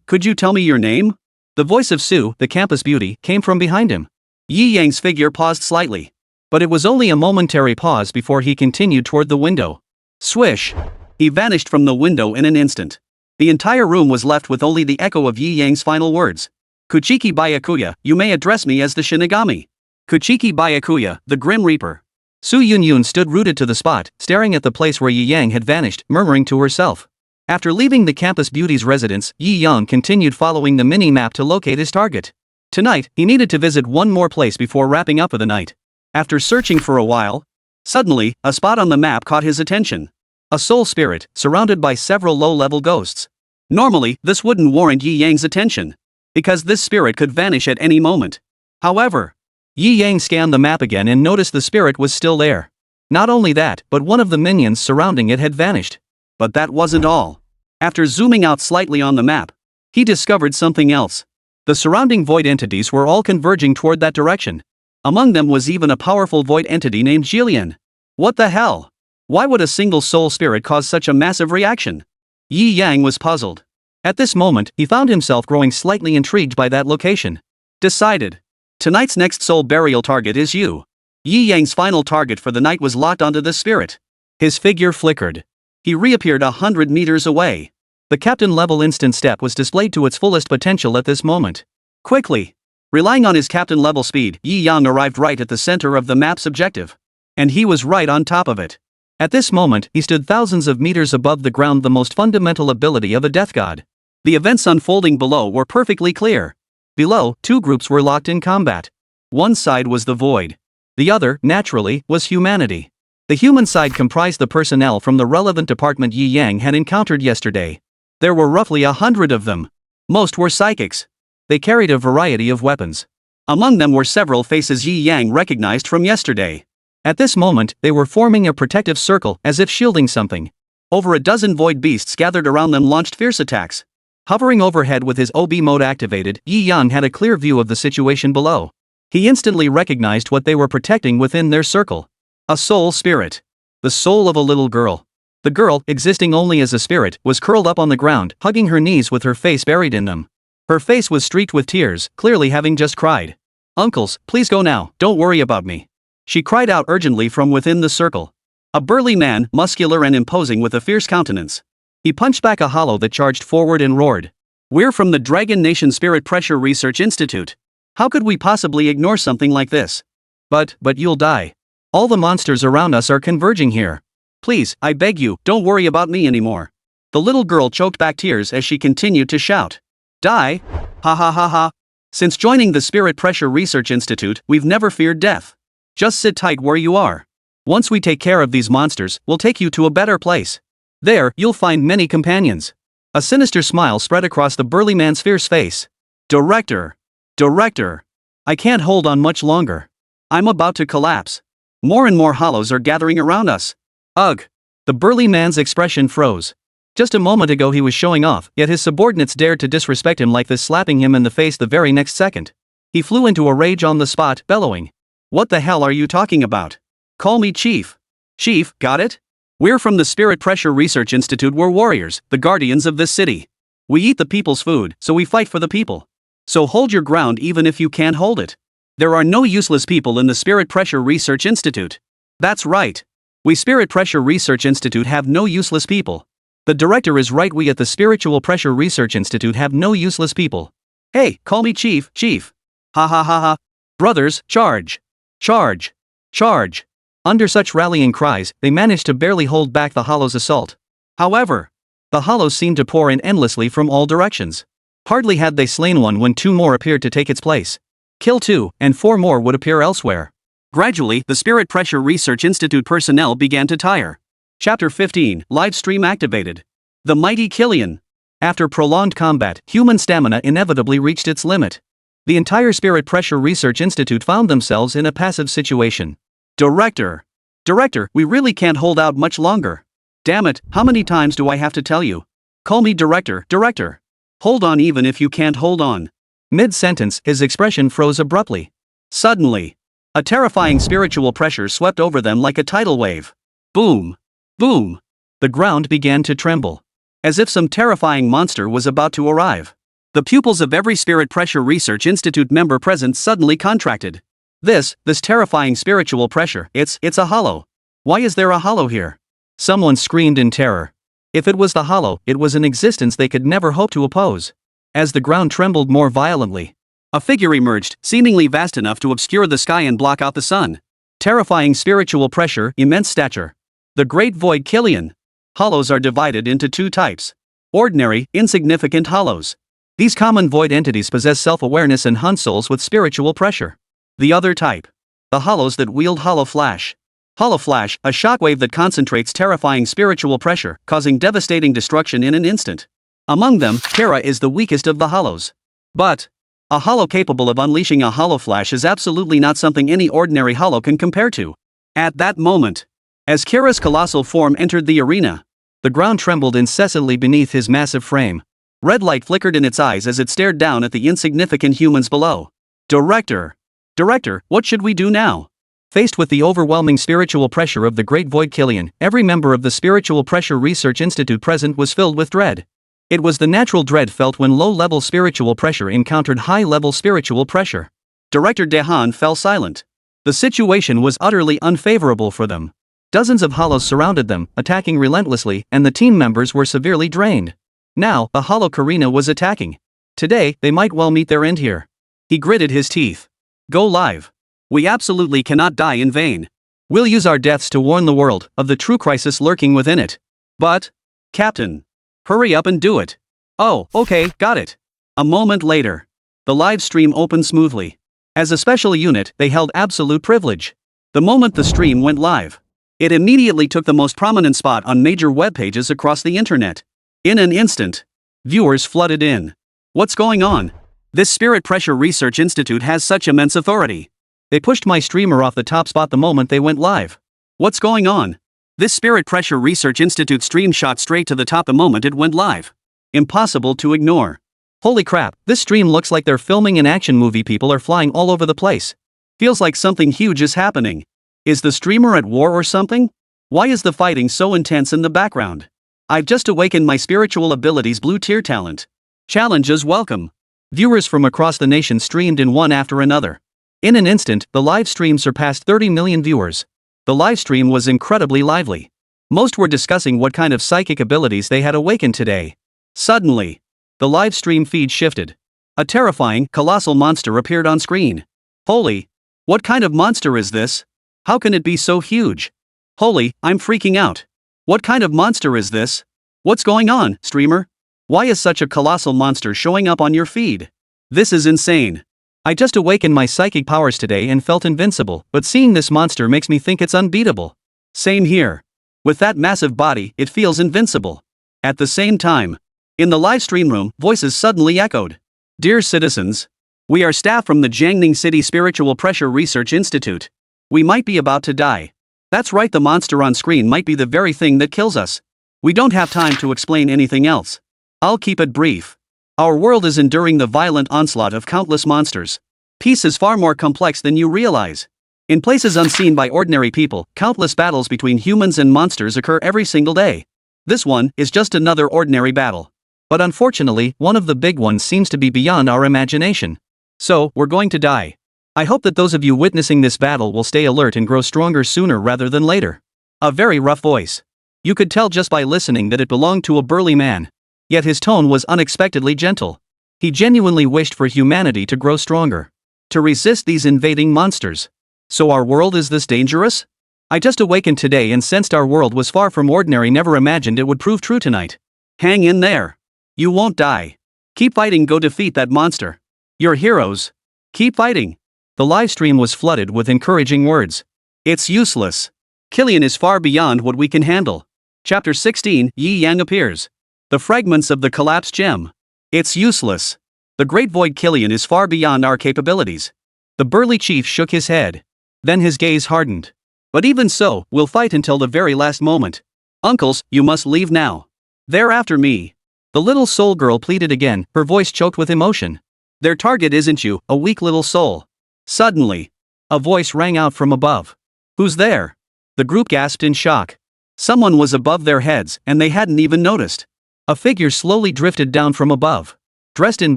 Could you tell me your name? The voice of Su, the campus beauty, came from behind him. Yi Yang's figure paused slightly. But it was only a momentary pause before he continued toward the window. Swish! He vanished from the window in an instant. The entire room was left with only the echo of Yi Yang's final words. Kuchiki Byakuya, you may address me as the Shinigami. Kuchiki Byakuya, the Grim Reaper. Su Yunyun stood rooted to the spot, staring at the place where Yi Yang had vanished, murmuring to herself. After leaving the campus beauty's residence, Yi Yang continued following the mini-map to locate his target. Tonight, he needed to visit one more place before wrapping up for the night. After searching for a while, suddenly, a spot on the map caught his attention. A soul spirit, surrounded by several low-level ghosts. Normally, this wouldn't warrant Yi Yang's attention, because this spirit could vanish at any moment. However, Yi Yang scanned the map again and noticed the spirit was still there. Not only that, but one of the minions surrounding it had vanished. But that wasn't all. After zooming out slightly on the map, he discovered something else. The surrounding void entities were all converging toward that direction. Among them was even a powerful void entity named Jillian. What the hell? Why would a single soul spirit cause such a massive reaction? Yi Yang was puzzled. At this moment, he found himself growing slightly intrigued by that location. Decided. Tonight's next soul burial target is you. Yi Yang's final target for the night was locked onto this spirit. His figure flickered. He reappeared 100 meters away. The captain-level instant step was displayed to its fullest potential at this moment. Quickly. Relying on his captain-level speed, Yi Yang arrived right at the center of the map's objective. And he was right on top of it. At this moment, he stood thousands of meters above the ground, the most fundamental ability of a death god. The events unfolding below were perfectly clear. Below, two groups were locked in combat. One side was the void. The other, naturally, was humanity. The human side comprised the personnel from the relevant department Yi Yang had encountered yesterday. There were roughly 100 of them. Most were psychics. They carried a variety of weapons. Among them were several faces Yi Yang recognized from yesterday. At this moment, they were forming a protective circle, as if shielding something. Over a dozen void beasts gathered around them launched fierce attacks. Hovering overhead with his OB mode activated, Yi Yang had a clear view of the situation below. He instantly recognized what they were protecting within their circle. A soul spirit. The soul of a little girl. The girl, existing only as a spirit, was curled up on the ground, hugging her knees with her face buried in them. Her face was streaked with tears, clearly having just cried. Uncles, please go now, don't worry about me. She cried out urgently from within the circle. A burly man, muscular and imposing with a fierce countenance. He punched back a hollow that charged forward and roared. We're from the Dragon Nation Spirit Pressure Research Institute. How could we possibly ignore something like this? But you'll die. All the monsters around us are converging here. Please, I beg you, don't worry about me anymore. The little girl choked back tears as she continued to shout. Die? Ha ha ha ha. Since joining the Spirit Pressure Research Institute, we've never feared death. Just sit tight where you are. Once we take care of these monsters, we'll take you to a better place. There, you'll find many companions. A sinister smile spread across the burly man's fierce face. Director! Director! I can't hold on much longer. I'm about to collapse. More and more hollows are gathering around us. Ugh! The burly man's expression froze. Just a moment ago he was showing off, yet his subordinates dared to disrespect him like this, slapping him in the face the very next second. He flew into a rage on the spot, bellowing. What the hell are you talking about? Call me Chief. Chief, got it? We're from the Spirit Pressure Research Institute. We're warriors, the guardians of this city. We eat the people's food, so we fight for the people. So hold your ground even if you can't hold it. There are no useless people in the Spirit Pressure Research Institute. That's right. We Spirit Pressure Research Institute have no useless people. The director is right, we at the Spiritual Pressure Research Institute have no useless people. Hey, call me Chief, Chief. Ha ha ha ha. Brothers, charge. Charge. Charge. Under such rallying cries, they managed to barely hold back the hollows' assault. However, the hollows seemed to pour in endlessly from all directions. Hardly had they slain one when two more appeared to take its place. Kill two, and four more would appear elsewhere. Gradually, the Spirit Pressure Research Institute personnel began to tire. Chapter 15, Live Stream activated. The Mighty Killian. After prolonged combat, human stamina inevitably reached its limit. The entire Spirit Pressure Research Institute found themselves in a passive situation. Director! Director, we really can't hold out much longer. Damn it, how many times do I have to tell you? Call me Director, Director. Hold on even if you can't hold on. Mid-sentence, his expression froze abruptly. Suddenly, a terrifying spiritual pressure swept over them like a tidal wave. Boom! Boom! The ground began to tremble. As if some terrifying monster was about to arrive. The pupils of every Spirit Pressure Research Institute member present suddenly contracted. This terrifying spiritual pressure, it's a hollow. Why is there a hollow here? Someone screamed in terror. If it was the hollow, it was an existence they could never hope to oppose. As the ground trembled more violently, a figure emerged, seemingly vast enough to obscure the sky and block out the sun. Terrifying spiritual pressure, immense stature. The Great Void Killian. Hollows are divided into two types. Ordinary, insignificant hollows. These common void entities possess self-awareness and hunt souls with spiritual pressure. The other type. The hollows that wield Hollow Flash. Hollow Flash, a shockwave that concentrates terrifying spiritual pressure, causing devastating destruction in an instant. Among them, Kara is the weakest of the hollows. But a hollow capable of unleashing a Hollow Flash is absolutely not something any ordinary hollow can compare to. At that moment, as Kara's colossal form entered the arena, the ground trembled incessantly beneath his massive frame. Red light flickered in its eyes as it stared down at the insignificant humans below. Director! Director, what should we do now? Faced with the overwhelming spiritual pressure of the Great Void Killian, every member of the Spiritual Pressure Research Institute present was filled with dread. It was the natural dread felt when low-level spiritual pressure encountered high-level spiritual pressure. Director Dehan fell silent. The situation was utterly unfavorable for them. Dozens of hollows surrounded them, attacking relentlessly, and the team members were severely drained. Now, the hollow Karina was attacking. Today, they might well meet their end here. He gritted his teeth. Go live. We absolutely cannot die in vain. We'll use our deaths to warn the world of the true crisis lurking within it. But, Captain, hurry up and do it. Oh, okay, got it. A moment later, the live stream opened smoothly. As a special unit, they held absolute privilege. The moment the stream went live, it immediately took the most prominent spot on major web pages across the internet. In an instant, viewers flooded in. What's going on? This Spirit Pressure Research Institute has such immense authority. They pushed my streamer off the top spot the moment they went live. What's going on? This Spirit Pressure Research Institute stream shot straight to the top the moment it went live. Impossible to ignore. Holy crap, this stream looks like they're filming an action movie. People are flying all over the place. Feels like something huge is happening. Is the streamer at war or something? Why is the fighting so intense in the background? I've just awakened my spiritual abilities blue tier talent. Challenges welcome. Viewers from across the nation streamed in one after another. In an instant, the live stream surpassed 30 million viewers. The live stream was incredibly lively. Most were discussing what kind of psychic abilities they had awakened today. Suddenly, the live stream feed shifted. A terrifying, colossal monster appeared on screen. Holy! What kind of monster is this? How can it be so huge? Holy, I'm freaking out. What kind of monster is this? What's going on, streamer? Why is such a colossal monster showing up on your feed? This is insane. I just awakened my psychic powers today and felt invincible, but seeing this monster makes me think it's unbeatable. Same here. With that massive body, it feels invincible. At the same time, in the live stream room, voices suddenly echoed. Dear citizens, we are staff from the Jiangning City Spiritual Pressure Research Institute. We might be about to die. That's right, the monster on screen might be the very thing that kills us. We don't have time to explain anything else. I'll keep it brief. Our world is enduring the violent onslaught of countless monsters. Peace is far more complex than you realize. In places unseen by ordinary people, countless battles between humans and monsters occur every single day. This one is just another ordinary battle. But unfortunately, one of the big ones seems to be beyond our imagination. So, we're going to die. I hope that those of you witnessing this battle will stay alert and grow stronger sooner rather than later. A very rough voice. You could tell just by listening that it belonged to a burly man. Yet his tone was unexpectedly gentle. He genuinely wished for humanity to grow stronger. To resist these invading monsters. So our world is this dangerous? I just awakened today and sensed our world was far from ordinary, never imagined it would prove true tonight. Hang in there. You won't die. Keep fighting, go defeat that monster. You're heroes. Keep fighting. The live stream was flooded with encouraging words. It's useless. Killian is far beyond what we can handle. Chapter 16, Yi Yang appears. The fragments of the collapsed gem. It's useless. The great void Killian is far beyond our capabilities. The burly chief shook his head. Then his gaze hardened. But even so, we'll fight until the very last moment. Uncles, you must leave now. They're after me. The little soul girl pleaded again, her voice choked with emotion. Their target isn't you, a weak little soul. Suddenly, a voice rang out from above. Who's there? The group gasped in shock. Someone was above their heads, and they hadn't even noticed. A figure slowly drifted down from above. Dressed in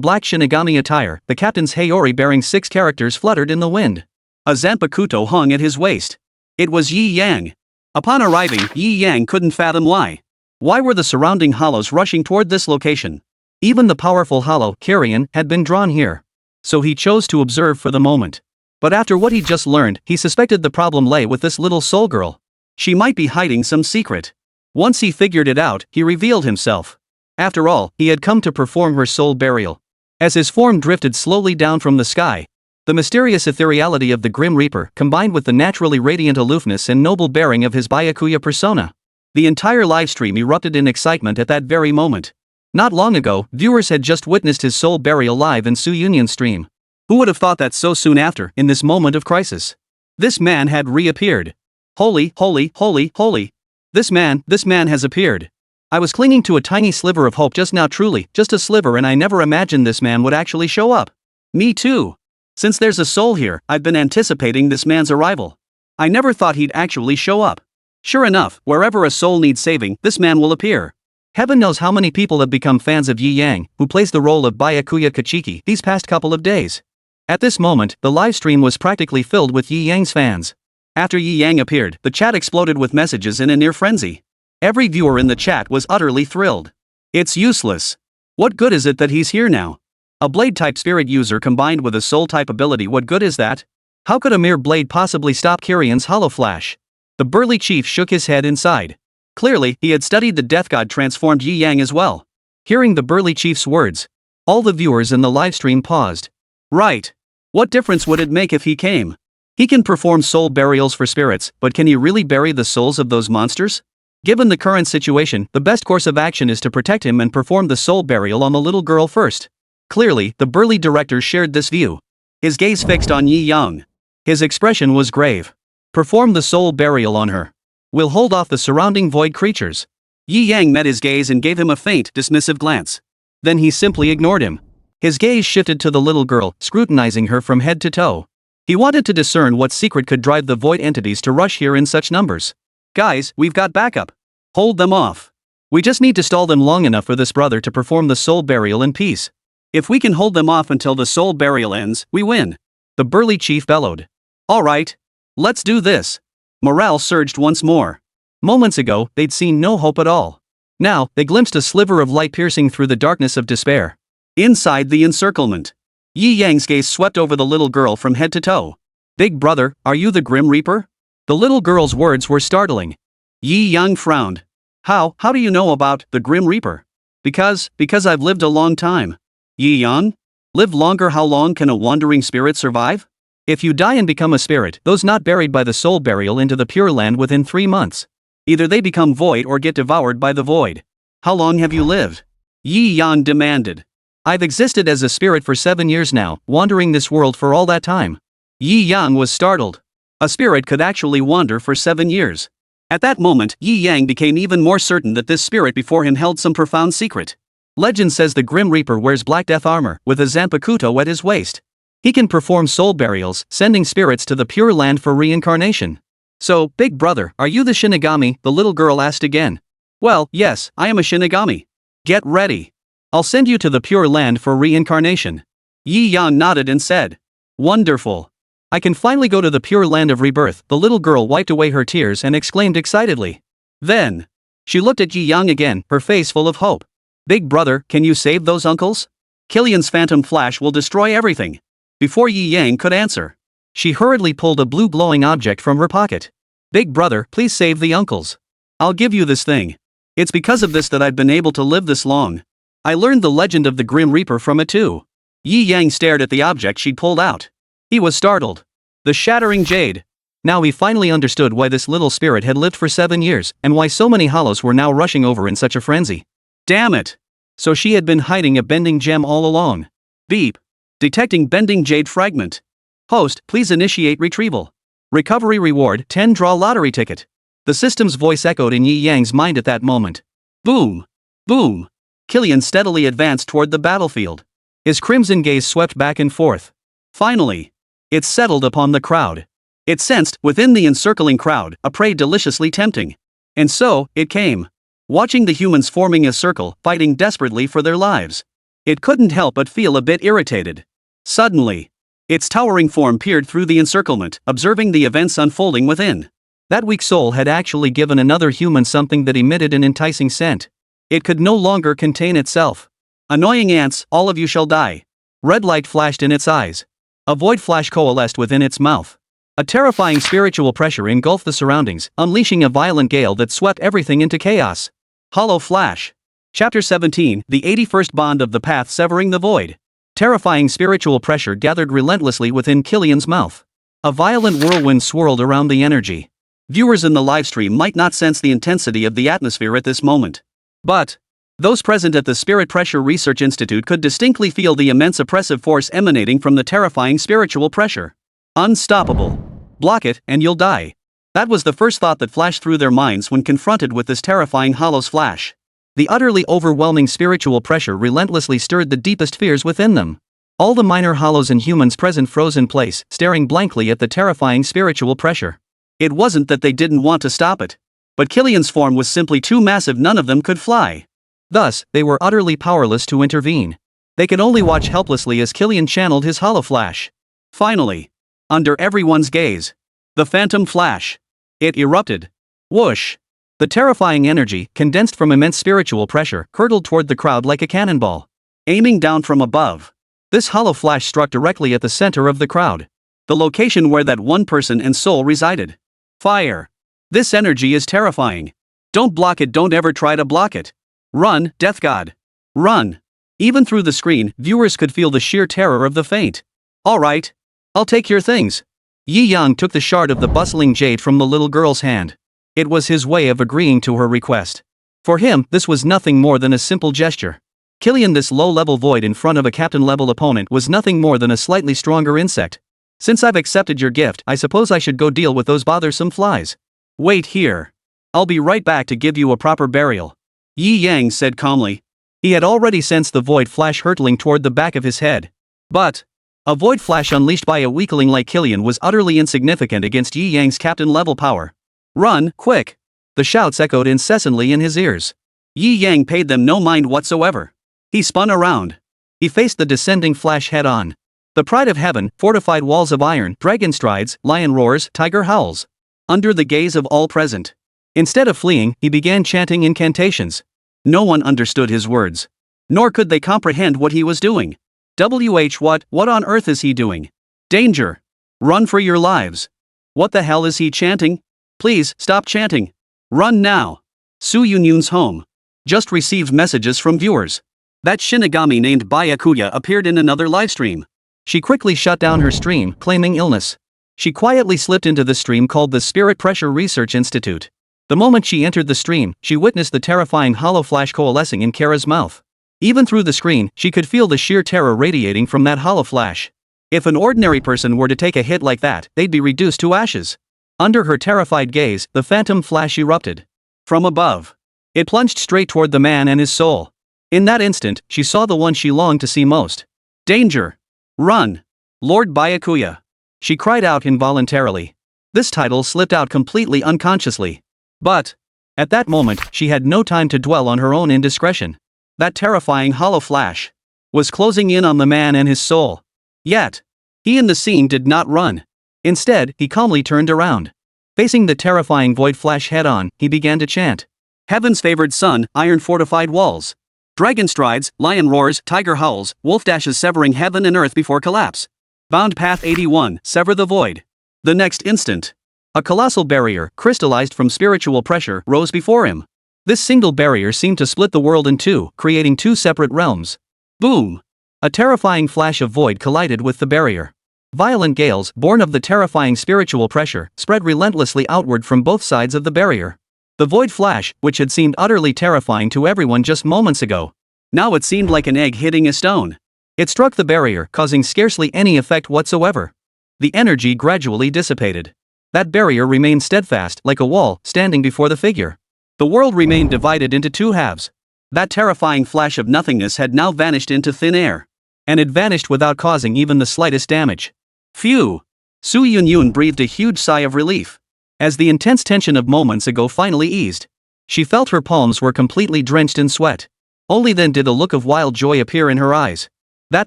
black Shinigami attire, the captain's Heir bearing 6 characters fluttered in the wind. A Zanpakuto hung at his waist. It was Yi Yang. Upon arriving, Yi Yang couldn't fathom why. Why were the surrounding hollows rushing toward this location? Even the powerful hollow, Carrion, had been drawn here. So he chose to observe for the moment. But after what he'd just learned, he suspected the problem lay with this little soul girl. She might be hiding some secret. Once he figured it out, he revealed himself. After all, he had come to perform her soul burial. As his form drifted slowly down from the sky, the mysterious ethereality of the Grim Reaper combined with the naturally radiant aloofness and noble bearing of his Byakuya persona. The entire livestream erupted in excitement at that very moment. Not long ago, viewers had just witnessed his soul burial live in Su Yunyan's stream. Who would have thought that so soon after, in this moment of crisis? This man had reappeared. Holy, holy, holy, holy. This man has appeared. I was clinging to a tiny sliver of hope just now, truly, just a sliver, and I never imagined this man would actually show up. Me too. Since there's a soul here, I've been anticipating this man's arrival. I never thought he'd actually show up. Sure enough, wherever a soul needs saving, this man will appear. Heaven knows how many people have become fans of Yi Yang, who plays the role of Byakuya Kachiki, these past couple of days. At this moment, the live stream was practically filled with Yi Yang's fans. After Yi Yang appeared, the chat exploded with messages in a near frenzy. Every viewer in the chat was utterly thrilled. It's useless. What good is it that he's here now? A blade-type spirit user combined with a soul-type ability, what good is that? How could a mere blade possibly stop Kirion's hollow flash? The burly chief shook his head inside. Clearly, he had studied the death god transformed Yi Yang as well. Hearing the burly chief's words, all the viewers in the livestream paused. Right. What difference would it make if he came? He can perform soul burials for spirits, but can he really bury the souls of those monsters? Given the current situation, the best course of action is to protect him and perform the soul burial on the little girl first. Clearly, the burly director shared this view. His gaze fixed on Yi Yang. His expression was grave. Perform the soul burial on her. We'll hold off the surrounding void creatures. Yi Yang met his gaze and gave him a faint, dismissive glance. Then he simply ignored him. His gaze shifted to the little girl, scrutinizing her from head to toe. He wanted to discern what secret could drive the void entities to rush here in such numbers. Guys, we've got backup. Hold them off. We just need to stall them long enough for this brother to perform the soul burial in peace. If we can hold them off until the soul burial ends, we win. the burly chief bellowed. All right. Let's do this. Morale surged once more. Moments ago, they'd seen no hope at all. Now, they glimpsed a sliver of light piercing through the darkness of despair. Inside the encirclement, Yi Yang's gaze swept over the little girl from head to toe. Big brother, are you the Grim Reaper? The little girl's words were startling. Yi Yang frowned. How do you know about the Grim Reaper? Because I've lived a long time. Yi Yang? Live longer? How long can a wandering spirit survive? If you die and become a spirit, those not buried by the soul burial into the Pure Land within 3 months. Either they become void or get devoured by the void. How long have you lived? Yi Yang demanded. I've existed as a spirit for 7 years now, wandering this world for all that time. Yi Yang was startled. A spirit could actually wander for 7 years. At that moment, Yi Yang became even more certain that this spirit before him held some profound secret. Legend says the Grim Reaper wears Black Death armor, with a Zanpakuto at his waist. He can perform soul burials, sending spirits to the Pure Land for reincarnation. So, big brother, are you the Shinigami? The little girl asked again. Well, yes, I am a Shinigami. Get ready. I'll send you to the Pure Land for reincarnation. Yi Yang nodded and said. Wonderful. I can finally go to the Pure Land of Rebirth. The little girl wiped away her tears and exclaimed excitedly. Then, she looked at Yi Yang again, her face full of hope. Big brother, can you save those uncles? Killian's phantom flash will destroy everything. Before Yi Yang could answer, she hurriedly pulled a blue glowing object from her pocket. Big brother, please save the uncles. I'll give you this thing. It's because of this that I've been able to live this long. I learned the legend of the Grim Reaper from it too. Yi Yang stared at the object she'd pulled out. He was startled. The shattering jade. Now he finally understood why this little spirit had lived for 7 years, and why so many hollows were now rushing over in such a frenzy. Damn it! So she had been hiding a bending gem all along. Beep. Detecting bending jade fragment. Host, please initiate retrieval. Recovery reward, 10 draw lottery ticket. The system's voice echoed in Yi Yang's mind at that moment. Boom. Boom. Killian steadily advanced toward the battlefield. His crimson gaze swept back and forth. Finally, it settled upon the crowd. It sensed, within the encircling crowd, a prey deliciously tempting. And so, it came. Watching the humans forming a circle, fighting desperately for their lives. It couldn't help but feel a bit irritated. Suddenly, its towering form peered through the encirclement, observing the events unfolding within. That weak soul had actually given another human something that emitted an enticing scent. It could no longer contain itself. Annoying ants, all of you shall die. Red light flashed in its eyes. A void flash coalesced within its mouth. A terrifying spiritual pressure engulfed the surroundings, unleashing a violent gale that swept everything into chaos. Hollow Flash. Chapter 17, The 81st Bond of the Path Severing the Void. Terrifying spiritual pressure gathered relentlessly within Killian's mouth. A violent whirlwind swirled around the energy. Viewers in the livestream might not sense the intensity of the atmosphere at this moment. But those present at the Spirit Pressure Research Institute could distinctly feel the immense oppressive force emanating from the terrifying spiritual pressure. Unstoppable. Block it, and you'll die. That was the first thought that flashed through their minds when confronted with this terrifying Hollow's flash. The utterly overwhelming spiritual pressure relentlessly stirred the deepest fears within them. All the minor hollows and humans present froze in place, staring blankly at the terrifying spiritual pressure. It wasn't that they didn't want to stop it. But Killian's form was simply too massive, none of them could fly. Thus, they were utterly powerless to intervene. They could only watch helplessly as Killian channeled his hollow flash. Finally, under everyone's gaze, the phantom flash. It erupted. Whoosh! The terrifying energy, condensed from immense spiritual pressure, hurtled toward the crowd like a cannonball. Aiming down from above, this hollow flash struck directly at the center of the crowd. The location where that one person and soul resided. Fire! This energy is terrifying. Don't block it, don't ever try to block it. Run, Death God. Run. Even through the screen, viewers could feel the sheer terror of the feint. Alright. I'll take your things. Yi Yang took the shard of the bustling jade from the little girl's hand. It was his way of agreeing to her request. For him, this was nothing more than a simple gesture. Killian, this low-level void in front of a captain-level opponent, was nothing more than a slightly stronger insect. Since I've accepted your gift, I suppose I should go deal with those bothersome flies. Wait here. I'll be right back to give you a proper burial. Yi Yang said calmly. He had already sensed the void flash hurtling toward the back of his head. But a void flash unleashed by a weakling like Killian was utterly insignificant against Yi Yang's captain-level power. Run, quick! The shouts echoed incessantly in his ears. Yi Yang paid them no mind whatsoever. He spun around. He faced the descending flash head-on. The pride of heaven, fortified walls of iron, dragon strides, lion roars, tiger howls. Under the gaze of all present. Instead of fleeing, he began chanting incantations. No one understood his words. Nor could they comprehend what he was doing. What on earth is he doing? Danger! Run for your lives! What the hell is he chanting? Please, stop chanting. Run now. Su Yunyun's home. Just received messages from viewers. That Shinigami named Byakuya appeared in another livestream. She quickly shut down her stream, claiming illness. She quietly slipped into the stream called the Spirit Pressure Research Institute. The moment she entered the stream, she witnessed the terrifying hollow flash coalescing in Kara's mouth. Even through the screen, she could feel the sheer terror radiating from that hollow flash. If an ordinary person were to take a hit like that, they'd be reduced to ashes. Under her terrified gaze, the phantom flash erupted. From above. It plunged straight toward the man and his soul. In that instant, she saw the one she longed to see most. Danger! Run! Lord Byakuya! She cried out involuntarily. This title slipped out completely unconsciously. But, at that moment, she had no time to dwell on her own indiscretion. That terrifying hollow flash was closing in on the man and his soul. Yet, he in the scene did not run. Instead, he calmly turned around. Facing the terrifying void flash head-on, he began to chant. Heaven's favored son, iron fortified walls. Dragon strides, lion roars, tiger howls, wolf dashes severing heaven and earth before collapse. Bound path 81, sever the void. The next instant. A colossal barrier, crystallized from spiritual pressure, rose before him. This single barrier seemed to split the world in two, creating two separate realms. Boom! A terrifying flash of void collided with the barrier. Violent gales, born of the terrifying spiritual pressure, spread relentlessly outward from both sides of the barrier. The void flash, which had seemed utterly terrifying to everyone just moments ago. Now it seemed like an egg hitting a stone. It struck the barrier, causing scarcely any effect whatsoever. The energy gradually dissipated. That barrier remained steadfast, like a wall, standing before the figure. The world remained divided into two halves. That terrifying flash of nothingness had now vanished into thin air. And it vanished without causing even the slightest damage. Phew! Su Yunyun breathed a huge sigh of relief. As the intense tension of moments ago finally eased, she felt her palms were completely drenched in sweat. Only then did a look of wild joy appear in her eyes. That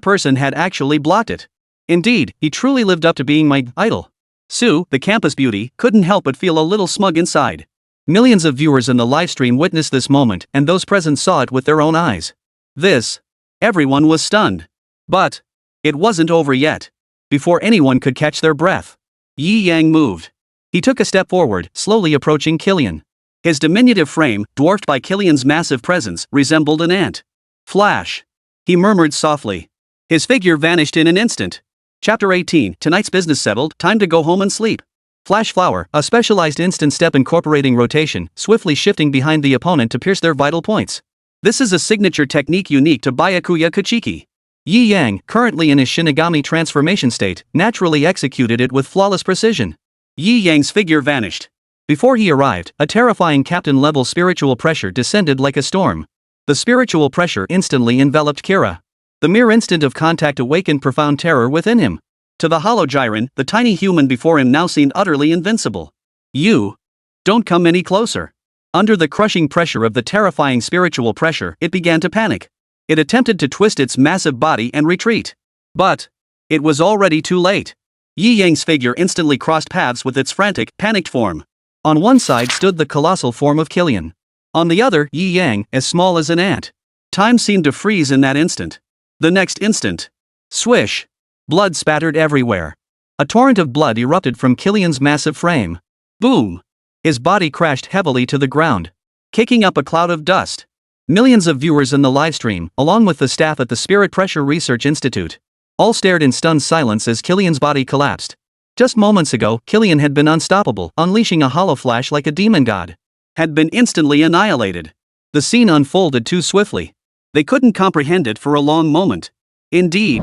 person had actually blocked it. Indeed, he truly lived up to being my idol. Su, the campus beauty, couldn't help but feel a little smug inside. Millions of viewers in the livestream witnessed this moment, and those present saw it with their own eyes. Everyone was stunned. But it wasn't over yet. Before anyone could catch their breath, Yi Yang moved. He took a step forward, slowly approaching Killian. His diminutive frame, dwarfed by Killian's massive presence, resembled an ant. Flash! He murmured softly. His figure vanished in an instant. Chapter 18, tonight's business settled, time to go home and sleep. Flash Flower, a specialized instant step incorporating rotation, swiftly shifting behind the opponent to pierce their vital points. This is a signature technique unique to Byakuya Kuchiki. Yi Yang, currently in his Shinigami transformation state, naturally executed it with flawless precision. Yi Yang's figure vanished. Before he arrived, a terrifying captain-level spiritual pressure descended like a storm. The spiritual pressure instantly enveloped Kira. The mere instant of contact awakened profound terror within him. To the hollow Jiren, the tiny human before him now seemed utterly invincible. You! Don't come any closer. Under the crushing pressure of the terrifying spiritual pressure, it began to panic. It attempted to twist its massive body and retreat. But it was already too late. Yi Yang's figure instantly crossed paths with its frantic, panicked form. On one side stood the colossal form of Killian. On the other, Yi Yang, as small as an ant. Time seemed to freeze in that instant. The next instant. Swish! Blood spattered everywhere. A torrent of blood erupted from Killian's massive frame. Boom! His body crashed heavily to the ground, kicking up a cloud of dust. Millions of viewers in the livestream, along with the staff at the Spirit Pressure Research Institute, all stared in stunned silence as Killian's body collapsed. Just moments ago, Killian had been unstoppable, unleashing a hollow flash like a demon god. Had been instantly annihilated. The scene unfolded too swiftly. They couldn't comprehend it for a long moment. Indeed,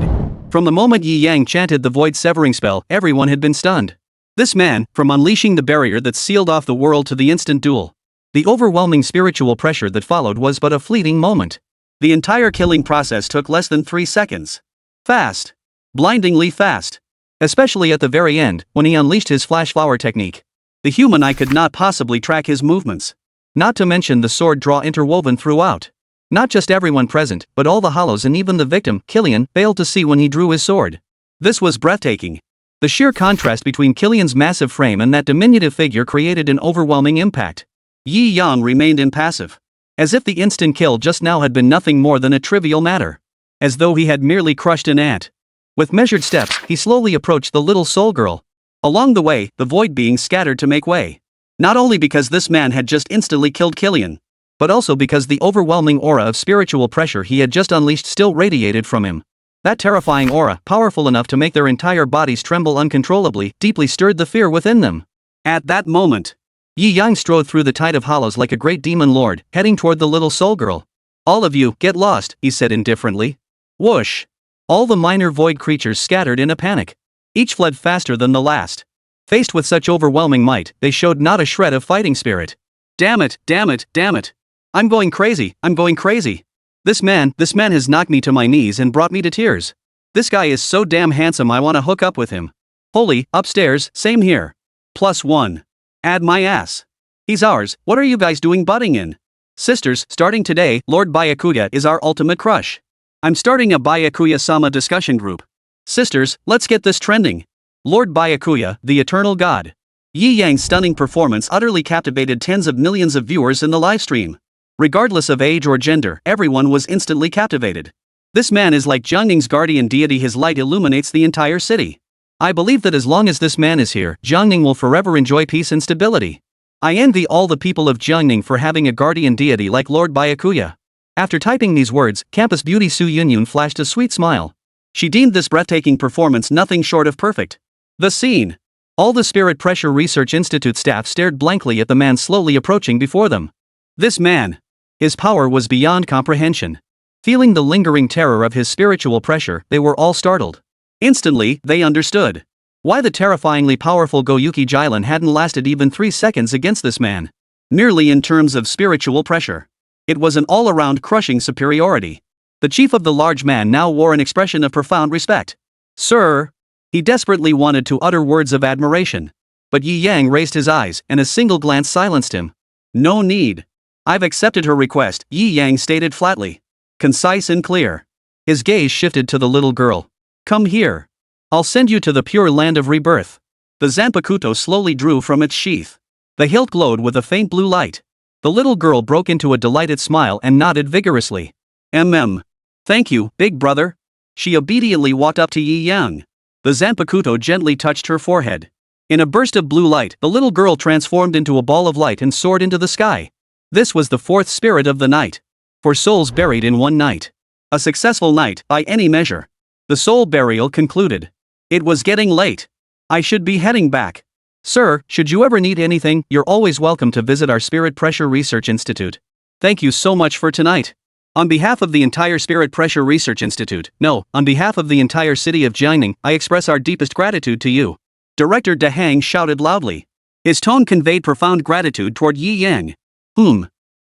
from the moment Yi Yang chanted the void-severing spell, everyone had been stunned. This man, from unleashing the barrier that sealed off the world to the instant duel. The overwhelming spiritual pressure that followed was but a fleeting moment. The entire killing process took less than 3 seconds. Fast. Blindingly fast. Especially at the very end, when he unleashed his flash flower technique. The human eye could not possibly track his movements. Not to mention the sword draw interwoven throughout. Not just everyone present, but all the hollows and even the victim, Killian, failed to see when he drew his sword. This was breathtaking. The sheer contrast between Killian's massive frame and that diminutive figure created an overwhelming impact. Yi Yang remained impassive. As if the instant kill just now had been nothing more than a trivial matter. As though he had merely crushed an ant. With measured steps, he slowly approached the little soul girl. Along the way, the void beings scattered to make way. Not only because this man had just instantly killed Killian, but also because the overwhelming aura of spiritual pressure he had just unleashed still radiated from him. That terrifying aura, powerful enough to make their entire bodies tremble uncontrollably, deeply stirred the fear within them. At that moment, Yi Yang strode through the tide of hollows like a great demon lord, heading toward the little soul girl. "All of you, get lost," he said indifferently. Whoosh! All the minor void creatures scattered in a panic. Each fled faster than the last. Faced with such overwhelming might, they showed not a shred of fighting spirit. Damn it, damn it, damn it. I'm going crazy, I'm going crazy. This man has knocked me to my knees and brought me to tears. This guy is so damn handsome I wanna hook up with him. Holy, upstairs, same here. +1. Add my ass. He's ours, what are you guys doing butting in? Sisters, starting today, Lord Byakuya is our ultimate crush. I'm starting a Byakuya-sama discussion group. Sisters, let's get this trending. Lord Byakuya, the eternal god. Yi Yang's stunning performance utterly captivated tens of millions of viewers in the livestream. Regardless of age or gender, everyone was instantly captivated. This man is like Jiangning's guardian deity, his light illuminates the entire city. I believe that as long as this man is here, Jiangning will forever enjoy peace and stability. I envy all the people of Jiangning for having a guardian deity like Lord Byakuya. After typing these words, campus beauty Su Yunyun flashed a sweet smile. She deemed this breathtaking performance nothing short of perfect. The scene. All the Spirit Pressure Research Institute staff stared blankly at the man slowly approaching before them. This man. His power was beyond comprehension. Feeling the lingering terror of his spiritual pressure, they were all startled. Instantly, they understood why the terrifyingly powerful Goyuki Jailan hadn't lasted even 3 seconds against this man. Merely in terms of spiritual pressure. It was an all-around crushing superiority. The chief of the large man now wore an expression of profound respect. Sir. He desperately wanted to utter words of admiration. But Yi Yang raised his eyes, and a single glance silenced him. No need. I've accepted her request, Yi Yang stated flatly. Concise and clear. His gaze shifted to the little girl. Come here. I'll send you to the pure land of rebirth. The Zanpakuto slowly drew from its sheath. The hilt glowed with a faint blue light. The little girl broke into a delighted smile and nodded vigorously. Thank you, big brother. She obediently walked up to Yi Yang. The Zanpakuto gently touched her forehead. In a burst of blue light, the little girl transformed into a ball of light and soared into the sky. This was the fourth spirit of the night. For souls buried in one night. A successful night, by any measure. The soul burial concluded. It was getting late. I should be heading back. Sir, should you ever need anything, you're always welcome to visit our Spirit Pressure Research Institute. Thank you so much for tonight. On behalf of the entire Spirit Pressure Research Institute, on behalf of the entire city of Jiangning, I express our deepest gratitude to you. Director De Hang shouted loudly. His tone conveyed profound gratitude toward Yi Yang.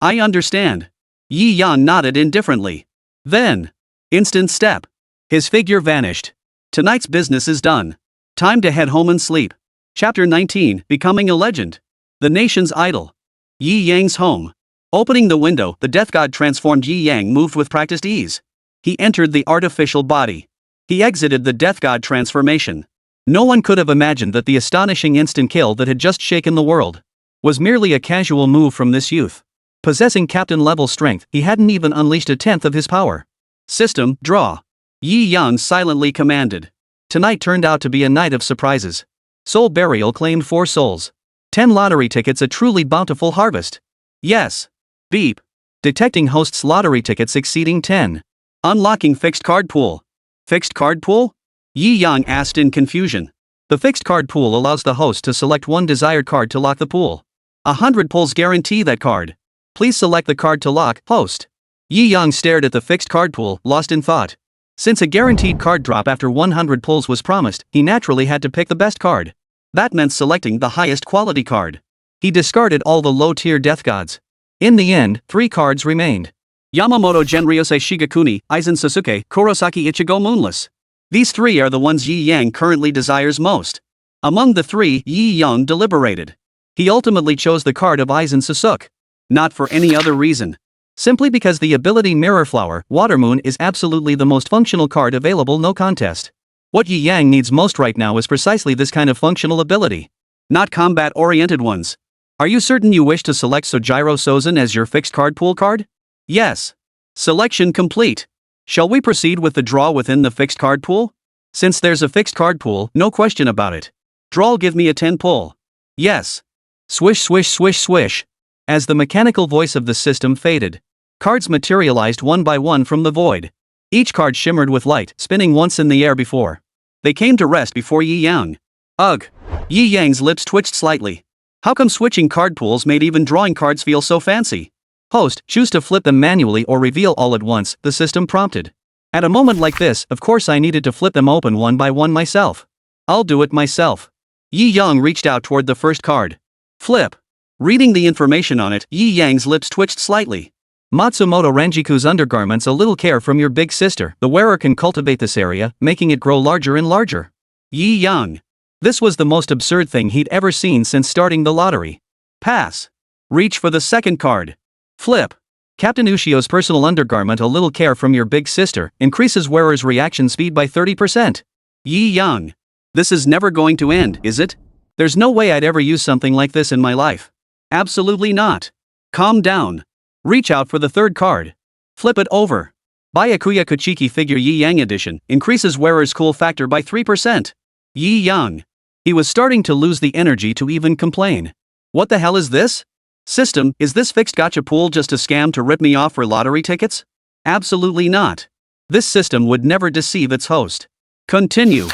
I understand. Yi Yang nodded indifferently. Then, instant step. His figure vanished. Tonight's business is done. Time to head home and sleep. Chapter 19, Becoming a Legend. The Nation's Idol. Yi Yang's home. Opening the window, the death god transformed Yi Yang moved with practiced ease. He entered the artificial body. He exited the death god transformation. No one could have imagined that the astonishing instant kill that had just shaken the world was merely a casual move from this youth. Possessing captain-level strength, he hadn't even unleashed a tenth of his power. System, draw. Yi Yang silently commanded. Tonight turned out to be a night of surprises. Soul Burial claimed 4 souls. 10 lottery tickets, a truly bountiful harvest. Yes. Beep. Detecting Host's lottery tickets exceeding 10. Unlocking fixed card pool. Fixed card pool? Yi Yang asked in confusion. The fixed card pool allows the host to select one desired card to lock the pool. 100 pulls guarantee that card. Please select the card to lock, host. Yi Yang stared at the fixed card pool, lost in thought. Since a guaranteed card drop after 100 pulls was promised, he naturally had to pick the best card. That meant selecting the highest quality card. He discarded all the low-tier death gods. In the end, 3 cards remained. Yamamoto Genryosei Shigakuni, Aizen Sasuke, Kurosaki Ichigo Moonless. These 3 are the ones Yi Yang currently desires most. Among the 3, Yi Yang deliberated. He ultimately chose the card of Aizen Sasuke. Not for any other reason. Simply because the ability Mirror Flower, Water Moon is absolutely the most functional card available, no contest. What Yi Yang needs most right now is precisely this kind of functional ability. Not combat-oriented ones. Are you certain you wish to select Sojiro Sozin as your fixed card pool card? Yes. Selection complete. Shall we proceed with the draw within the fixed card pool? Since there's a fixed card pool, no question about it. Draw'll give me a 10 pull. Yes. Swish swish swish swish. As the mechanical voice of the system faded, cards materialized one by one from the void. Each card shimmered with light, spinning once in the air before they came to rest before Yi Yang. Ugh. Yi Yang's lips twitched slightly. How come switching card pools made even drawing cards feel so fancy? Host, choose to flip them manually or reveal all at once, the system prompted. At a moment like this, of course I needed to flip them open one by one myself. I'll do it myself. Yi Yang reached out toward the first card. Flip. Reading the information on it, Yi Yang's lips twitched slightly. Matsumoto Ranjiku's undergarments. A little care from your big sister. The wearer can cultivate this area, making it grow larger and larger. Yi Yang. This was the most absurd thing he'd ever seen since starting the lottery. Pass. Reach for the second card. Flip. Captain Ushio's personal undergarment. A little care from your big sister increases wearer's reaction speed by 30%. Yi Yang. This is never going to end, is it? There's no way I'd ever use something like this in my life. Absolutely not. Calm down. Reach out for the third card. Flip it over. Byakuya Kuchiki figure Yi Yang edition increases wearer's cool factor by 3%. Yi Yang. He was starting to lose the energy to even complain. What the hell is this? System, is this fixed gacha pool just a scam to rip me off for lottery tickets? Absolutely not. This system would never deceive its host. Continue.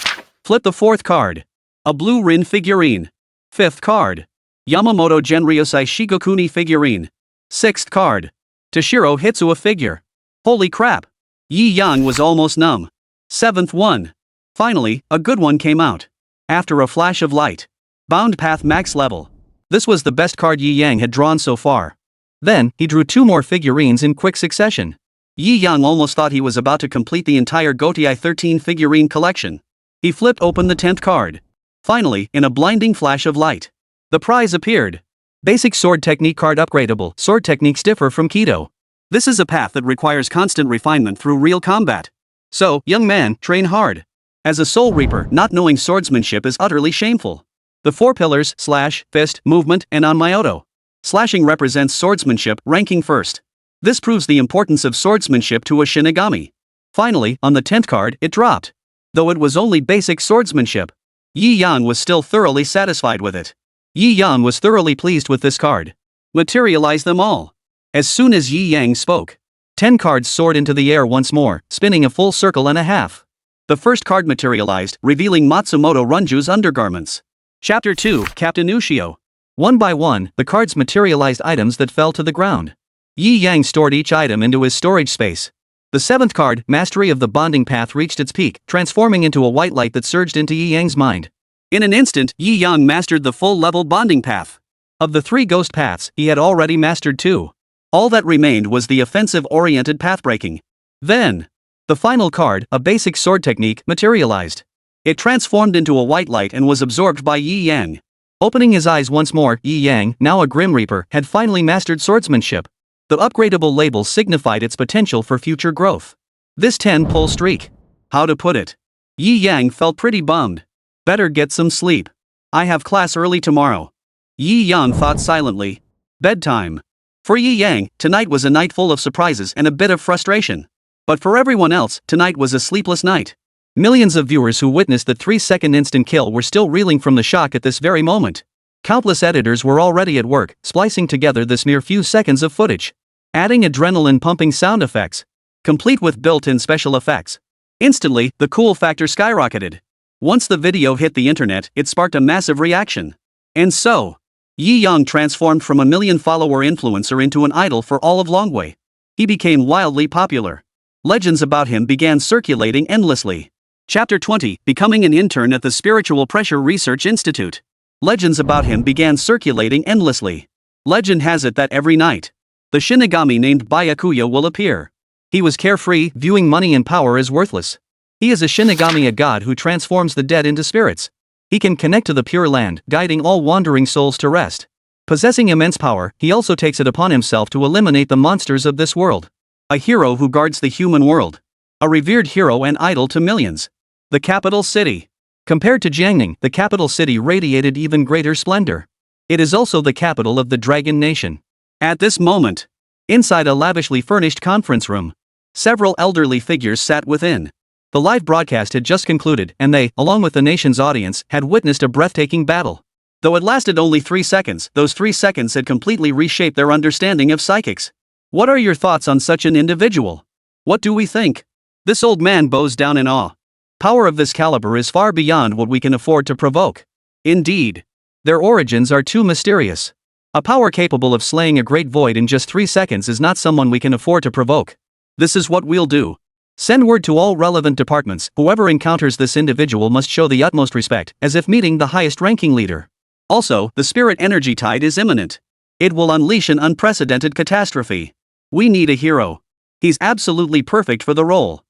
Flip the fourth card. A blue Rin figurine. Fifth card. Yamamoto Genryosai Shigokuni figurine. Sixth card. Toshiro Hitsuo figure. Holy crap. Yi Yang was almost numb. Seventh one. Finally, a good one came out. After a flash of light. Bound Path Max level. This was the best card Yi Yang had drawn so far. Then, he drew two more figurines in quick succession. Yi Yang almost thought he was about to complete the entire Gotii 13 figurine collection. He flipped open the 10th card. Finally, in a blinding flash of light, the prize appeared. Basic sword technique card upgradable. Sword techniques differ from Kido. This is a path that requires constant refinement through real combat. So, young man, train hard. As a soul reaper, not knowing swordsmanship is utterly shameful. The four pillars, slash, fist, movement, and onmyoto. Slashing represents swordsmanship, ranking first. This proves the importance of swordsmanship to a Shinigami. Finally, on the 10th card, it dropped. Though it was only basic swordsmanship, Yi Yang was still thoroughly satisfied with it. Yi Yang was thoroughly pleased with this card. Materialize them all. As soon as Yi Yang spoke, 10 cards soared into the air once more, spinning a full circle and a half. The first card materialized, revealing Matsumoto Ranju's undergarments. Chapter 2, Captain Ushio. One by one, the cards materialized items that fell to the ground. Yi Yang stored each item into his storage space. The seventh card, Mastery of the Bonding Path, reached its peak, transforming into a white light that surged into Yi Yang's mind. In an instant, Yi Yang mastered the full-level bonding path. Of the 3 ghost paths, he had already mastered 2. All that remained was the offensive-oriented path-breaking. Then, the final card, a basic sword technique, materialized. It transformed into a white light and was absorbed by Yi Yang. Opening his eyes once more, Yi Yang, now a Grim Reaper, had finally mastered swordsmanship. The upgradable label signified its potential for future growth. This 10-pull streak. How to put it? Yi Yang felt pretty bummed. Better get some sleep. I have class early tomorrow. Yi Yang thought silently. Bedtime. For Yi Yang, tonight was a night full of surprises and a bit of frustration. But for everyone else, tonight was a sleepless night. Millions of viewers who witnessed the 3-second instant kill were still reeling from the shock at this very moment. Countless editors were already at work, splicing together this mere few seconds of footage. Adding adrenaline-pumping sound effects. Complete with built-in special effects. Instantly, the cool factor skyrocketed. Once the video hit the internet, it sparked a massive reaction. And so, Yi Yang transformed from a million-follower influencer into an idol for all of Longwei. He became wildly popular. Legends about him began circulating endlessly. Chapter 20, Becoming an Intern at the Spiritual Pressure Research Institute. Legends about him began circulating endlessly. Legend has it that every night, the Shinigami named Byakuya will appear. He was carefree, viewing money and power as worthless. He is a Shinigami, a god who transforms the dead into spirits. He can connect to the Pure Land, guiding all wandering souls to rest. Possessing immense power, he also takes it upon himself to eliminate the monsters of this world. A hero who guards the human world. A revered hero and idol to millions. The capital city. Compared to Jiangning, the capital city radiated even greater splendor. It is also the capital of the Dragon Nation. At this moment, inside a lavishly furnished conference room, several elderly figures sat within. The live broadcast had just concluded, and they, along with the nation's audience, had witnessed a breathtaking battle. Though it lasted only 3 seconds, those 3 seconds had completely reshaped their understanding of psychics. What are your thoughts on such an individual? What do we think? This old man bows down in awe. Power of this caliber is far beyond what we can afford to provoke. Indeed, their origins are too mysterious. A power capable of slaying a great void in just 3 seconds is not someone we can afford to provoke. This is what we'll do. Send word to all relevant departments. Whoever encounters this individual must show the utmost respect, as if meeting the highest ranking leader. Also, the spirit energy tide is imminent. It will unleash an unprecedented catastrophe. We need a hero. He's absolutely perfect for the role.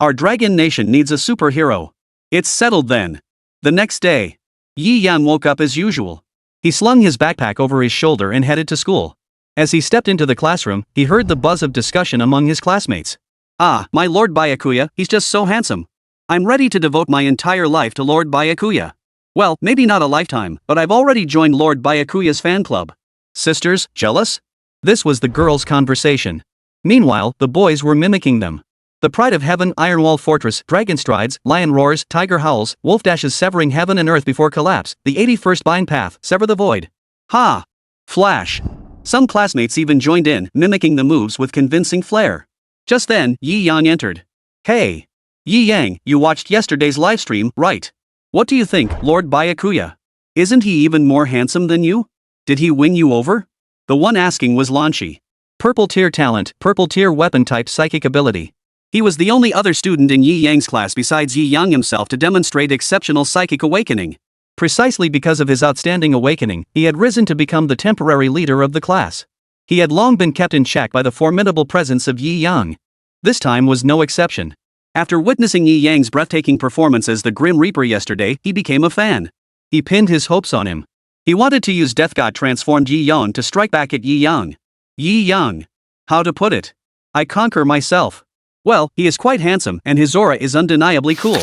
Our Dragon Nation needs a superhero. It's settled then. The next day, Yi Yan woke up as usual. He slung his backpack over his shoulder and headed to school. As he stepped into the classroom, he heard the buzz of discussion among his classmates. Ah, my Lord Byakuya, he's just so handsome. I'm ready to devote my entire life to Lord Byakuya. Well, maybe not a lifetime, but I've already joined Lord Byakuya's fan club. Sisters, jealous? This was the girls' conversation. Meanwhile, the boys were mimicking them. The Pride of Heaven, Ironwall Fortress, Dragon Strides, Lion Roars, Tiger Howls, Wolf Dashes, Severing Heaven and Earth Before Collapse, the 81st Bind Path, Sever the Void. Ha! Flash! Some classmates even joined in, mimicking the moves with convincing flair. Just then, Yi Yang entered. Hey! Yi Yang, you watched yesterday's livestream, right? What do you think, Lord Byakuya? Isn't he even more handsome than you? Did he win you over? The one asking was Lanchi. Purple tier talent, purple tier weapon type psychic ability. He was the only other student in Yi Yang's class besides Yi Yang himself to demonstrate exceptional psychic awakening. Precisely because of his outstanding awakening, he had risen to become the temporary leader of the class. He had long been kept in check by the formidable presence of Yi Yang. This time was no exception. After witnessing Yi Yang's breathtaking performance as the Grim Reaper yesterday, he became a fan. He pinned his hopes on him. He wanted to use Death God transformed Yi Yang to strike back at Yi Yang. Yi Yang. How to put it? I conquer myself. Well, he is quite handsome and his aura is undeniably cool.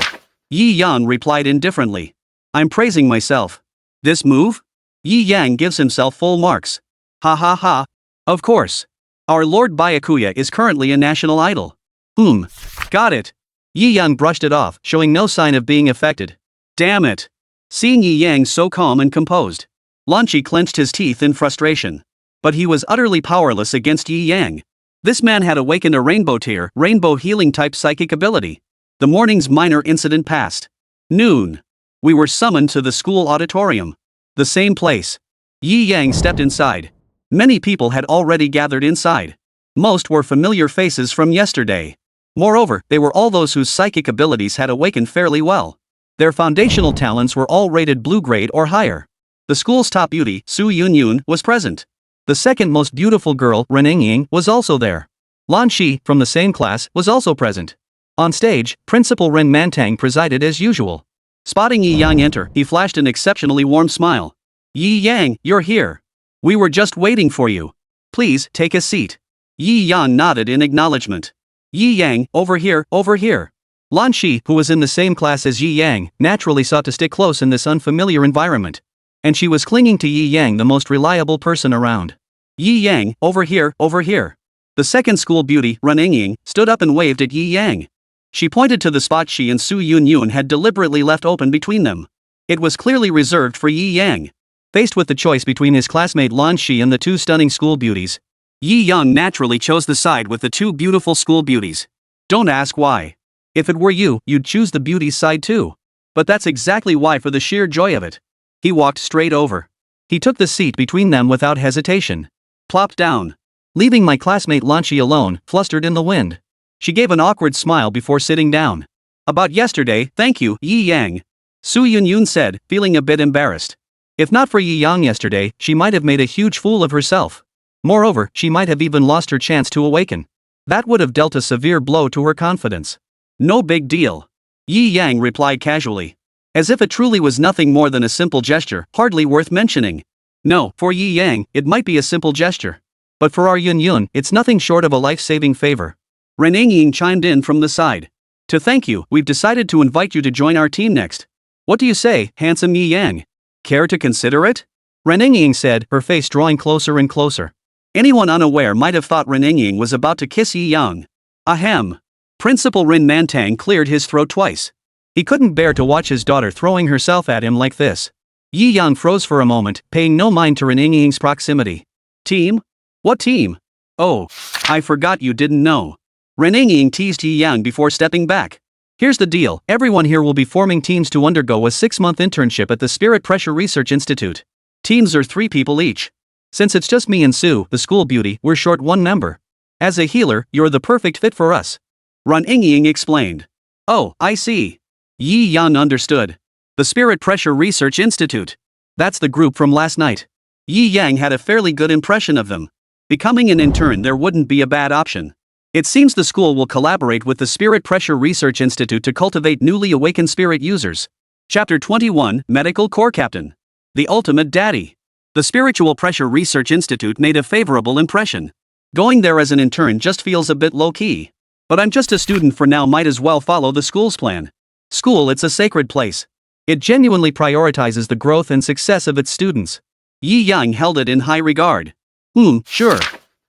Yi Yang replied indifferently. I'm praising myself. This move? Yi Yang gives himself full marks. Ha ha ha. Of course. Our Lord Byakuya is currently a national idol. Got it. Yi Yang brushed it off, showing no sign of being affected. Damn it. Seeing Yi Yang so calm and composed, Lanchi clenched his teeth in frustration. But he was utterly powerless against Yi Yang. This man had awakened a rainbow tier, rainbow healing type psychic ability. The morning's minor incident passed. Noon. We were summoned to the school auditorium. The same place. Yi Yang stepped inside. Many people had already gathered inside. Most were familiar faces from yesterday. Moreover, they were all those whose psychic abilities had awakened fairly well. Their foundational talents were all rated blue grade or higher. The school's top beauty, Su Yunyun, was present. The second most beautiful girl, Ren Ying, was also there. Lan Shi, from the same class, was also present. On stage, Principal Ren Mantang presided as usual. Spotting Yi Yang enter, he flashed an exceptionally warm smile. Yi Yang, you're here. We were just waiting for you. Please, take a seat. Yi Yang nodded in acknowledgement. Yi Yang, over here, over here. Lan Shi, who was in the same class as Yi Yang, naturally sought to stick close in this unfamiliar environment. And she was clinging to Yi Yang, the most reliable person around. Yi Yang, over here, over here. The second school beauty, Ren Ying, stood up and waved at Yi Yang. She pointed to the spot she and Su Yunyun had deliberately left open between them. It was clearly reserved for Yi Yang. Faced with the choice between his classmate Lan Shi and the two stunning school beauties, Yi Yang naturally chose the side with the two beautiful school beauties. Don't ask why. If it were you, you'd choose the beauty's side too. But that's exactly why, for the sheer joy of it. He walked straight over. He took the seat between them without hesitation. Plopped down. Leaving my classmate Lan Shi alone, flustered in the wind. She gave an awkward smile before sitting down. About yesterday, thank you, Yi Yang. Su Yunyun said, feeling a bit embarrassed. If not for Yi Yang yesterday, she might have made a huge fool of herself. Moreover, she might have even lost her chance to awaken. That would have dealt a severe blow to her confidence. No big deal. Yi Yang replied casually. As if it truly was nothing more than a simple gesture, hardly worth mentioning. No, for Yi Yang, it might be a simple gesture. But for our Yunyun, it's nothing short of a life-saving favor. Ren Ying chimed in from the side. To thank you, we've decided to invite you to join our team next. What do you say, handsome Yi Yang? Care to consider it? Renengying said, her face drawing closer and closer. Anyone unaware might have thought Renengying was about to kiss Yi Yang. Ahem. Principal Rin Mantang cleared his throat twice. He couldn't bear to watch his daughter throwing herself at him like this. Yi Yang froze for a moment, paying no mind to Renengying's proximity. Team? What team? Oh, I forgot you didn't know. Renengying teased Yi Yang before stepping back. Here's the deal, everyone here will be forming teams to undergo a 6-month internship at the Spirit Pressure Research Institute. Teams are 3 people each. Since it's just me and Sue, the school beauty, we're short 1 member. As a healer, you're the perfect fit for us. Renengying explained. Oh, I see. Yi Yang understood. The Spirit Pressure Research Institute. That's the group from last night. Yi Yang had a fairly good impression of them. Becoming an intern there wouldn't be a bad option. It seems the school will collaborate with the Spirit Pressure Research Institute to cultivate newly awakened spirit users. Chapter 21, Medical Corps Captain. The Ultimate Daddy. The Spiritual Pressure Research Institute made a favorable impression. Going there as an intern just feels a bit low-key. But I'm just a student for now, might as well follow the school's plan. School, it's a sacred place. It genuinely prioritizes the growth and success of its students. Yi Yang held it in high regard. Sure.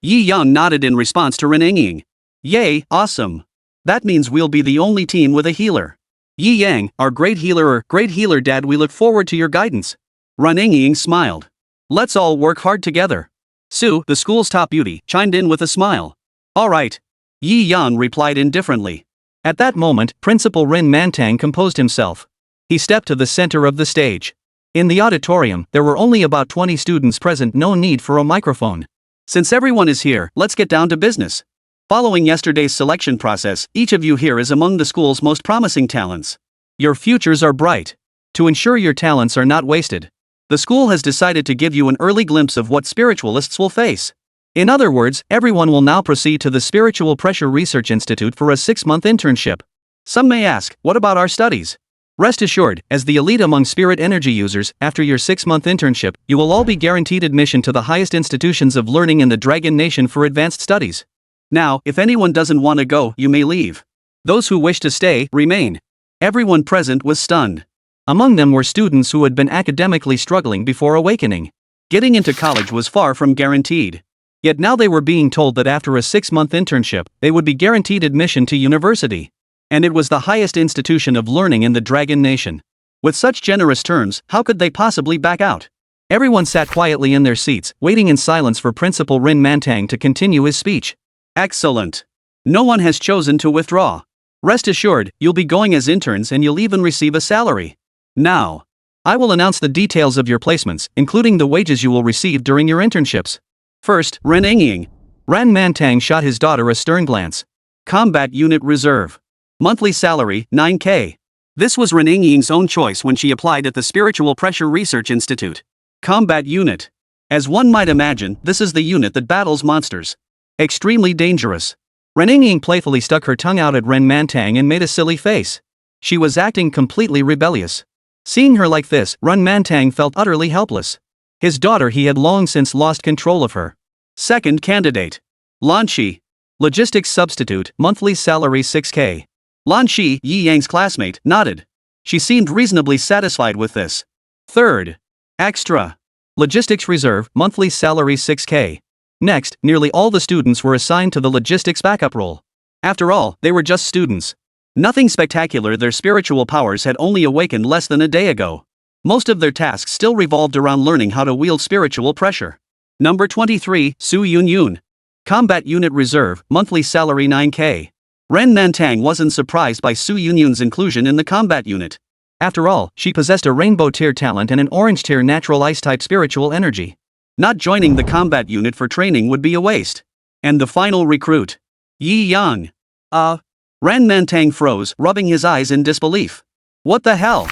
Yi Yang nodded in response to Renengying. Yay, awesome. That means we'll be the only team with a healer. Yi Yang, our great healer dad, we look forward to your guidance. Renengying smiled. Let's all work hard together. Sue, the school's top beauty, chimed in with a smile. All right. Yi Yang replied indifferently. At that moment, Principal Rin Mantang composed himself. He stepped to the center of the stage. In the auditorium, there were only about 20 students present, no need for a microphone. Since everyone is here, let's get down to business. Following yesterday's selection process, each of you here is among the school's most promising talents. Your futures are bright. To ensure your talents are not wasted, the school has decided to give you an early glimpse of what spiritualists will face. In other words, everyone will now proceed to the Spiritual Pressure Research Institute for a 6-month internship. Some may ask, what about our studies? Rest assured, as the elite among spirit energy users, after your 6-month internship, you will all be guaranteed admission to the highest institutions of learning in the Dragon Nation for advanced studies. Now, if anyone doesn't want to go, you may leave. Those who wish to stay, remain. Everyone present was stunned. Among them were students who had been academically struggling before awakening. Getting into college was far from guaranteed. Yet now they were being told that after a 6-month internship, they would be guaranteed admission to university. And it was the highest institution of learning in the Dragon Nation. With such generous terms, how could they possibly back out? Everyone sat quietly in their seats, waiting in silence for Principal Rin Mantang to continue his speech. Excellent. No one has chosen to withdraw. Rest assured, you'll be going as interns and you'll even receive a salary. Now, I will announce the details of your placements, including the wages you will receive during your internships. First, Renengying. Ran Mantang shot his daughter a stern glance. Combat Unit Reserve. Monthly salary, 9K. This was Renengying's own choice when she applied at the Spiritual Pressure Research Institute. Combat Unit. As one might imagine, this is the unit that battles monsters. Extremely dangerous. Renengying playfully stuck her tongue out at Ren Mantang and made a silly face. She was acting completely rebellious. Seeing her like this, Ren Mantang felt utterly helpless. His daughter, he had long since lost control of her. Second candidate. Lan Shi. Logistics substitute, monthly salary 6K. Lan Shi, Yi Yang's classmate, nodded. She seemed reasonably satisfied with this. Third. Extra. Logistics reserve, monthly salary 6K. Next, nearly all the students were assigned to the logistics backup role. After all, they were just students. Nothing spectacular, their spiritual powers had only awakened less than a day ago. Most of their tasks still revolved around learning how to wield spiritual pressure. Number 23, Su Yun. Combat Unit Reserve, monthly salary 9K. Ren Mantang wasn't surprised by Su Yun's inclusion in the combat unit. After all, she possessed a rainbow tier talent and an orange tier natural ice type spiritual energy. Not joining the combat unit for training would be a waste. And the final recruit. Yi Yang. Ran Mantang froze, rubbing his eyes in disbelief. What the hell?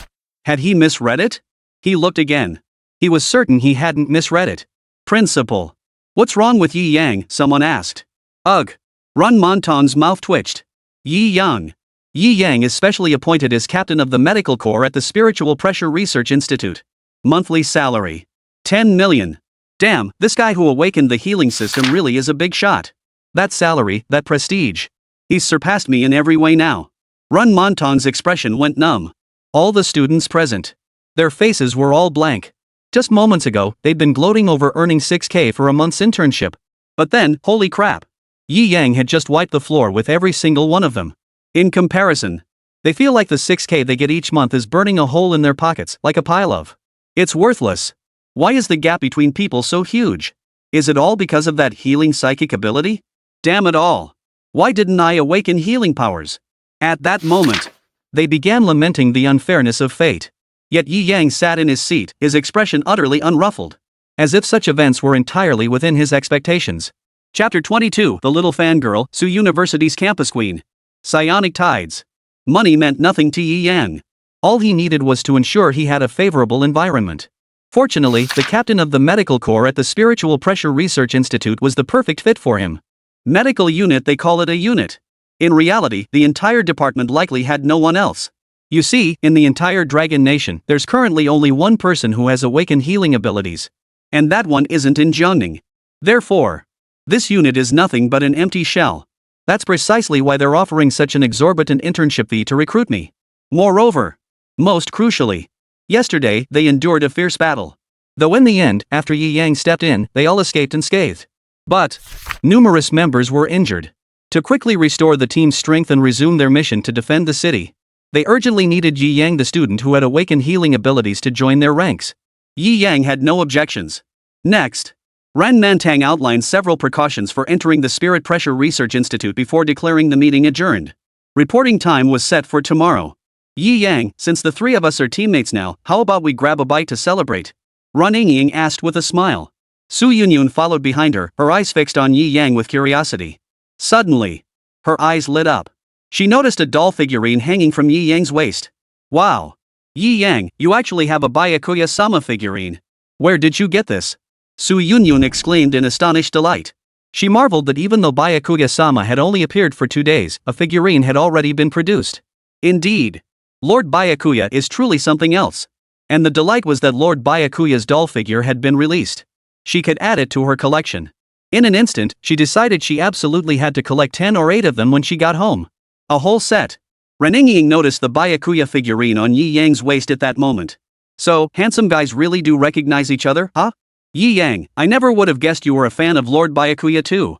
Had he misread it? He looked again. He was certain he hadn't misread it. Principal. What's wrong with Yi Yang? Someone asked. Ugh. Run Montang's mouth twitched. Yi Yang. Yi Yang is specially appointed as captain of the medical corps at the Spiritual Pressure Research Institute. Monthly salary. 10 million. Damn, this guy who awakened the healing system really is a big shot. That salary, that prestige. He's surpassed me in every way now. Run Montong's expression went numb. All the students present. Their faces were all blank. Just moments ago, they'd been gloating over earning 6K for a month's internship. But then, holy crap! Yi Yang had just wiped the floor with every single one of them. In comparison, they feel like the 6K they get each month is burning a hole in their pockets, like a pile of. It's worthless. Why is the gap between people so huge? Is it all because of that healing psychic ability? Damn it all. Why didn't I awaken healing powers? At that moment, they began lamenting the unfairness of fate. Yet Yi Yang sat in his seat, his expression utterly unruffled. As if such events were entirely within his expectations. Chapter 22 The Little Fangirl, Su University's Campus Queen. Psionic Tides. Money meant nothing to Yi Yang. All he needed was to ensure he had a favorable environment. Fortunately, the captain of the medical corps at the Spiritual Pressure Research Institute was the perfect fit for him. Medical unit, they call it a unit. In reality, the entire department likely had no one else. You see, in the entire Dragon Nation, there's currently only one person who has awakened healing abilities. And that one isn't in Jiangning. Therefore, this unit is nothing but an empty shell. That's precisely why they're offering such an exorbitant internship fee to recruit me. Moreover, most crucially, yesterday they endured a fierce battle. Though in the end, after Yi Yang stepped in, they all escaped unscathed. But numerous members were injured. To quickly restore the team's strength and resume their mission to defend the city, they urgently needed Yi Yang, the student who had awakened healing abilities, to join their ranks. Yi Yang had no objections. Next, Ran Mantang outlined several precautions for entering the Spirit Pressure Research Institute before declaring the meeting adjourned. Reporting time was set for tomorrow. Yi Yang, since the three of us are teammates now, how about we grab a bite to celebrate? Run Yingying asked with a smile. Su Yunyun followed behind her, her eyes fixed on Yi Yang with curiosity. Suddenly, her eyes lit up. She noticed a doll figurine hanging from Yi Yang's waist. Wow! Yi Yang, you actually have a Byakuya-sama figurine. Where did you get this? Su Yunyun exclaimed in astonished delight. She marveled that even though Byakuya-sama had only appeared for 2 days, a figurine had already been produced. Indeed, Lord Byakuya is truly something else. And the delight was that Lord Byakuya's doll figure had been released. She could add it to her collection. In an instant, she decided she absolutely had to collect 10 or 8 of them when she got home. A whole set. Reningying noticed the Byakuya figurine on Yi Yang's waist at that moment. So, handsome guys really do recognize each other, huh? Yi Yang, I never would have guessed you were a fan of Lord Byakuya too.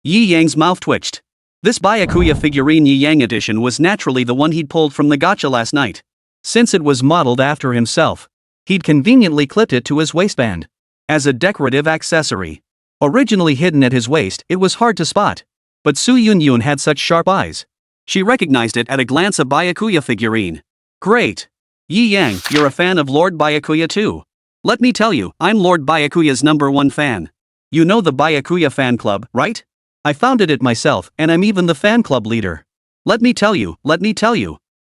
Yi Yang's mouth twitched. This Byakuya figurine Yi Yang edition was naturally the one he'd pulled from the gacha last night. Since it was modeled after himself, he'd conveniently clipped it to his waistband. As a decorative accessory. Originally hidden at his waist, it was hard to spot. But Su Yunyun had such sharp eyes. She recognized it at a glance, a Byakuya figurine. Great! Yi Yang, you're a fan of Lord Byakuya too. Let me tell you, I'm Lord Byakuya's #1 fan. You know the Byakuya fan club, right? I founded it myself, and I'm even the fan club leader. Let me tell you,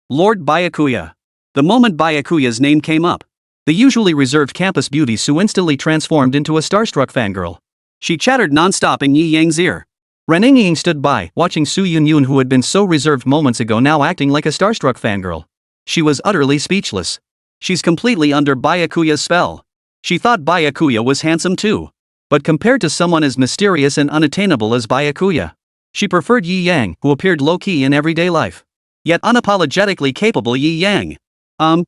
Lord Byakuya. The moment Byakuya's name came up, the usually reserved campus beauty Su instantly transformed into a starstruck fangirl. She chattered non-stop in Yi Yang's ear. Ren Yingying stood by, watching Su Yunyun, who had been so reserved moments ago, now acting like a starstruck fangirl. She was utterly speechless. She's completely under Byakuya's spell. She thought Byakuya was handsome too. But compared to someone as mysterious and unattainable as Byakuya, she preferred Yi Yang, who appeared low-key in everyday life. Yet unapologetically capable Yi Yang.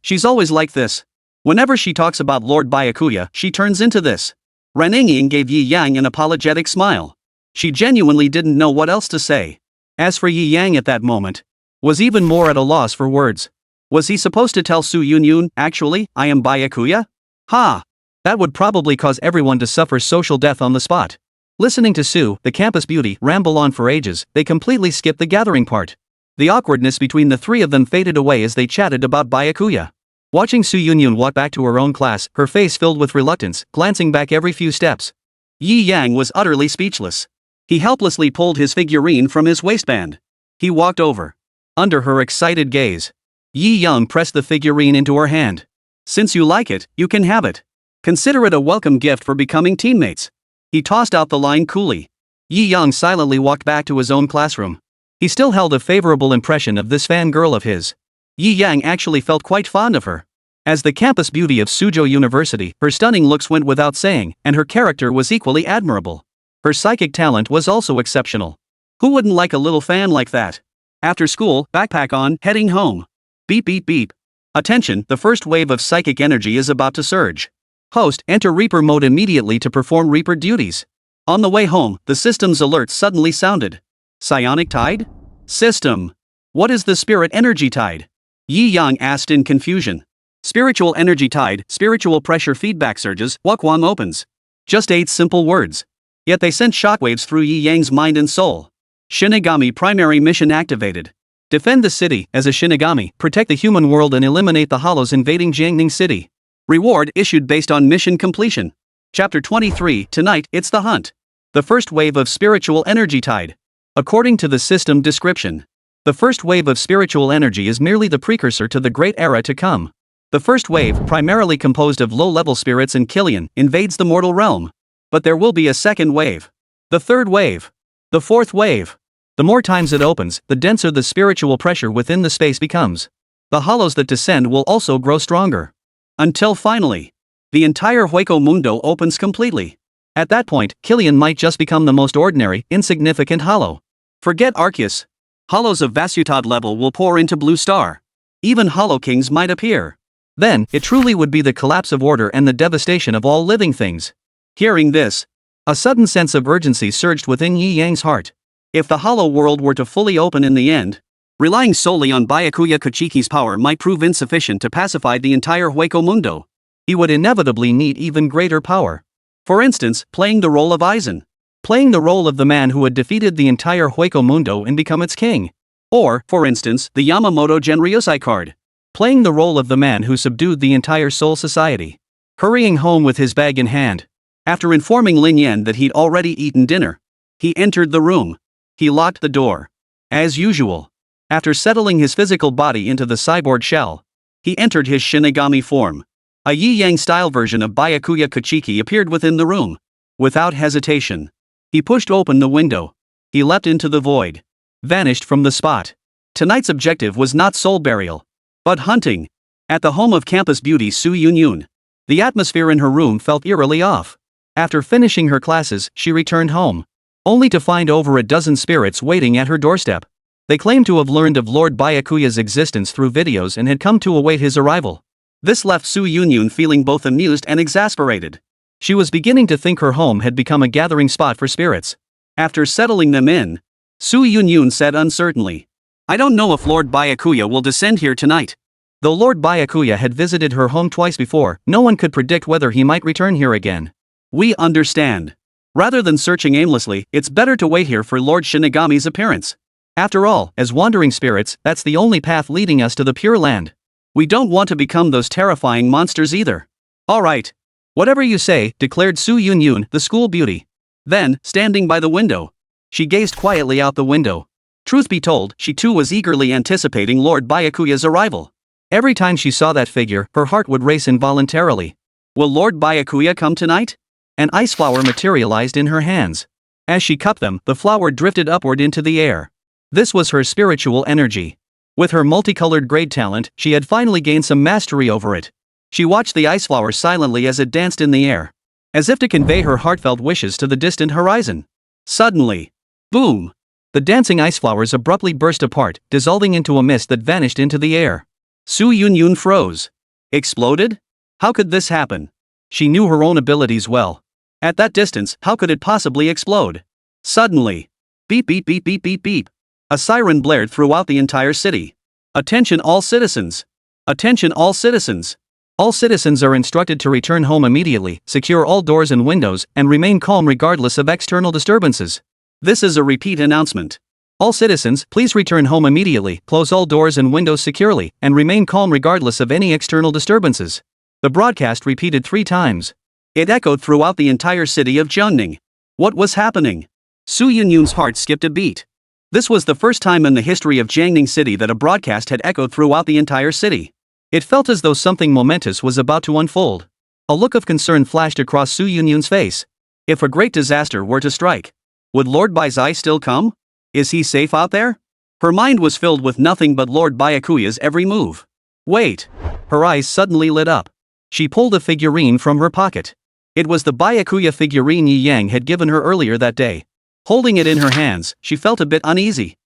She's always like this. Whenever she talks about Lord Byakuya, she turns into this. Ren Yingying gave Yi Yang an apologetic smile. She genuinely didn't know what else to say. As for Yi Yang at that moment, was even more at a loss for words. Was he supposed to tell Su Yunyun, actually, I am Byakuya? Ha! That would probably cause everyone to suffer social death on the spot. Listening to Su, the campus beauty, ramble on for ages, they completely skipped the gathering part. The awkwardness between the three of them faded away as they chatted about Byakuya. Watching Su Yunyun walk back to her own class, her face filled with reluctance, glancing back every few steps. Yi Yang was utterly speechless. He helplessly pulled his figurine from his waistband. He walked over. Under her excited gaze, Yi Yang pressed the figurine into her hand. Since you like it, you can have it. Consider it a welcome gift for becoming teammates. He tossed out the line coolly. Yi Yang silently walked back to his own classroom. He still held a favorable impression of this fangirl of his. Yi Yang actually felt quite fond of her. As the campus beauty of Suzhou University, her stunning looks went without saying, and her character was equally admirable. Her psychic talent was also exceptional. Who wouldn't like a little fan like that? After school, backpack on, heading home. Beep beep beep. Attention, the first wave of psychic energy is about to surge. Host, enter Reaper mode immediately to perform Reaper duties. On the way home, the system's alert suddenly sounded. Psionic tide? System. What is the spirit energy tide? Yi Yang asked in confusion. Spiritual energy tide, spiritual pressure feedback surges, Wakwang opens. Just 8 simple words. Yet they sent shockwaves through Yi Yang's mind and soul. Shinigami primary mission activated. Defend the city, as a Shinigami, protect the human world and eliminate the hollows invading Jiangning City. Reward issued based on mission completion. Chapter 23, tonight, it's the hunt. The first wave of spiritual energy tide. According to the system description, the first wave of spiritual energy is merely the precursor to the great era to come. The first wave, primarily composed of low-level spirits and Killian, invades the mortal realm. But there will be a second wave. The third wave. The fourth wave. The more times it opens, the denser the spiritual pressure within the space becomes. The hollows that descend will also grow stronger. Until finally, the entire Hueco Mundo opens completely. At that point, Killian might just become the most ordinary, insignificant hollow. Forget Arceus. Hollows of Vasutad level will pour into Blue Star. Even Hollow Kings might appear. Then, it truly would be the collapse of order and the devastation of all living things. Hearing this, a sudden sense of urgency surged within Yi Yang's heart. If the hollow world were to fully open in the end, relying solely on Byakuya Kuchiki's power might prove insufficient to pacify the entire Hueco Mundo. He would inevitably need even greater power. For instance, playing the role of Aizen. Playing the role of the man who had defeated the entire Hueco Mundo and become its king. Or, for instance, the Yamamoto Genryusai card. Playing the role of the man who subdued the entire Soul Society. Hurrying home with his bag in hand. After informing Lin Yan that he'd already eaten dinner, he entered the room. He locked the door. As usual. After settling his physical body into the cyborg shell, he entered his Shinigami form. A Yi Yang-style version of Byakuya Kuchiki appeared within the room. Without hesitation, he pushed open the window. He leapt into the void. Vanished from the spot. Tonight's objective was not soul burial, but hunting. At the home of campus beauty Su Yunyun, the atmosphere in her room felt eerily off. After finishing her classes, she returned home, only to find over a dozen spirits waiting at her doorstep. They claimed to have learned of Lord Byakuya's existence through videos and had come to await his arrival. This left Su Yunyun feeling both amused and exasperated. She was beginning to think her home had become a gathering spot for spirits. After settling them in, Su Yunyun said uncertainly, "I don't know if Lord Byakuya will descend here tonight." Though Lord Byakuya had visited her home twice before, no one could predict whether he might return here again. We understand. Rather than searching aimlessly, it's better to wait here for Lord Shinigami's appearance. After all, as wandering spirits, that's the only path leading us to the Pure Land. We don't want to become those terrifying monsters either. All right. Whatever you say, declared Su Yunyun, the school beauty. Then, standing by the window, she gazed quietly out the window. Truth be told, she too was eagerly anticipating Lord Byakuya's arrival. Every time she saw that figure, her heart would race involuntarily. Will Lord Byakuya come tonight? An ice flower materialized in her hands. As she cupped them, the flower drifted upward into the air. This was her spiritual energy. With her multicolored grade talent, she had finally gained some mastery over it. She watched the ice flower silently as it danced in the air, as if to convey her heartfelt wishes to the distant horizon. Suddenly, boom! The dancing ice flowers abruptly burst apart, dissolving into a mist that vanished into the air. Su Yunyun froze. Exploded? How could this happen? She knew her own abilities well. At that distance, how could it possibly explode? Suddenly, beep beep beep beep beep beep. A siren blared throughout the entire city. Attention all citizens! Attention all citizens! All citizens are instructed to return home immediately, secure all doors and windows, and remain calm regardless of external disturbances. This is a repeat announcement. All citizens, please return home immediately, close all doors and windows securely, and remain calm regardless of any external disturbances. The broadcast repeated 3 times. It echoed throughout the entire city of Jiangning. What was happening? Su Yunyun's heart skipped a beat. This was the first time in the history of Jiangning City that a broadcast had echoed throughout the entire city. It felt as though something momentous was about to unfold. A look of concern flashed across Su Yunyun's face. If a great disaster were to strike, would Lord Baizai still come? Is he safe out there? Her mind was filled with nothing but Lord Byakuya's every move. Wait! Her eyes suddenly lit up. She pulled a figurine from her pocket. It was the Byakuya figurine Yi Yang had given her earlier that day. Holding it in her hands, she felt a bit uneasy.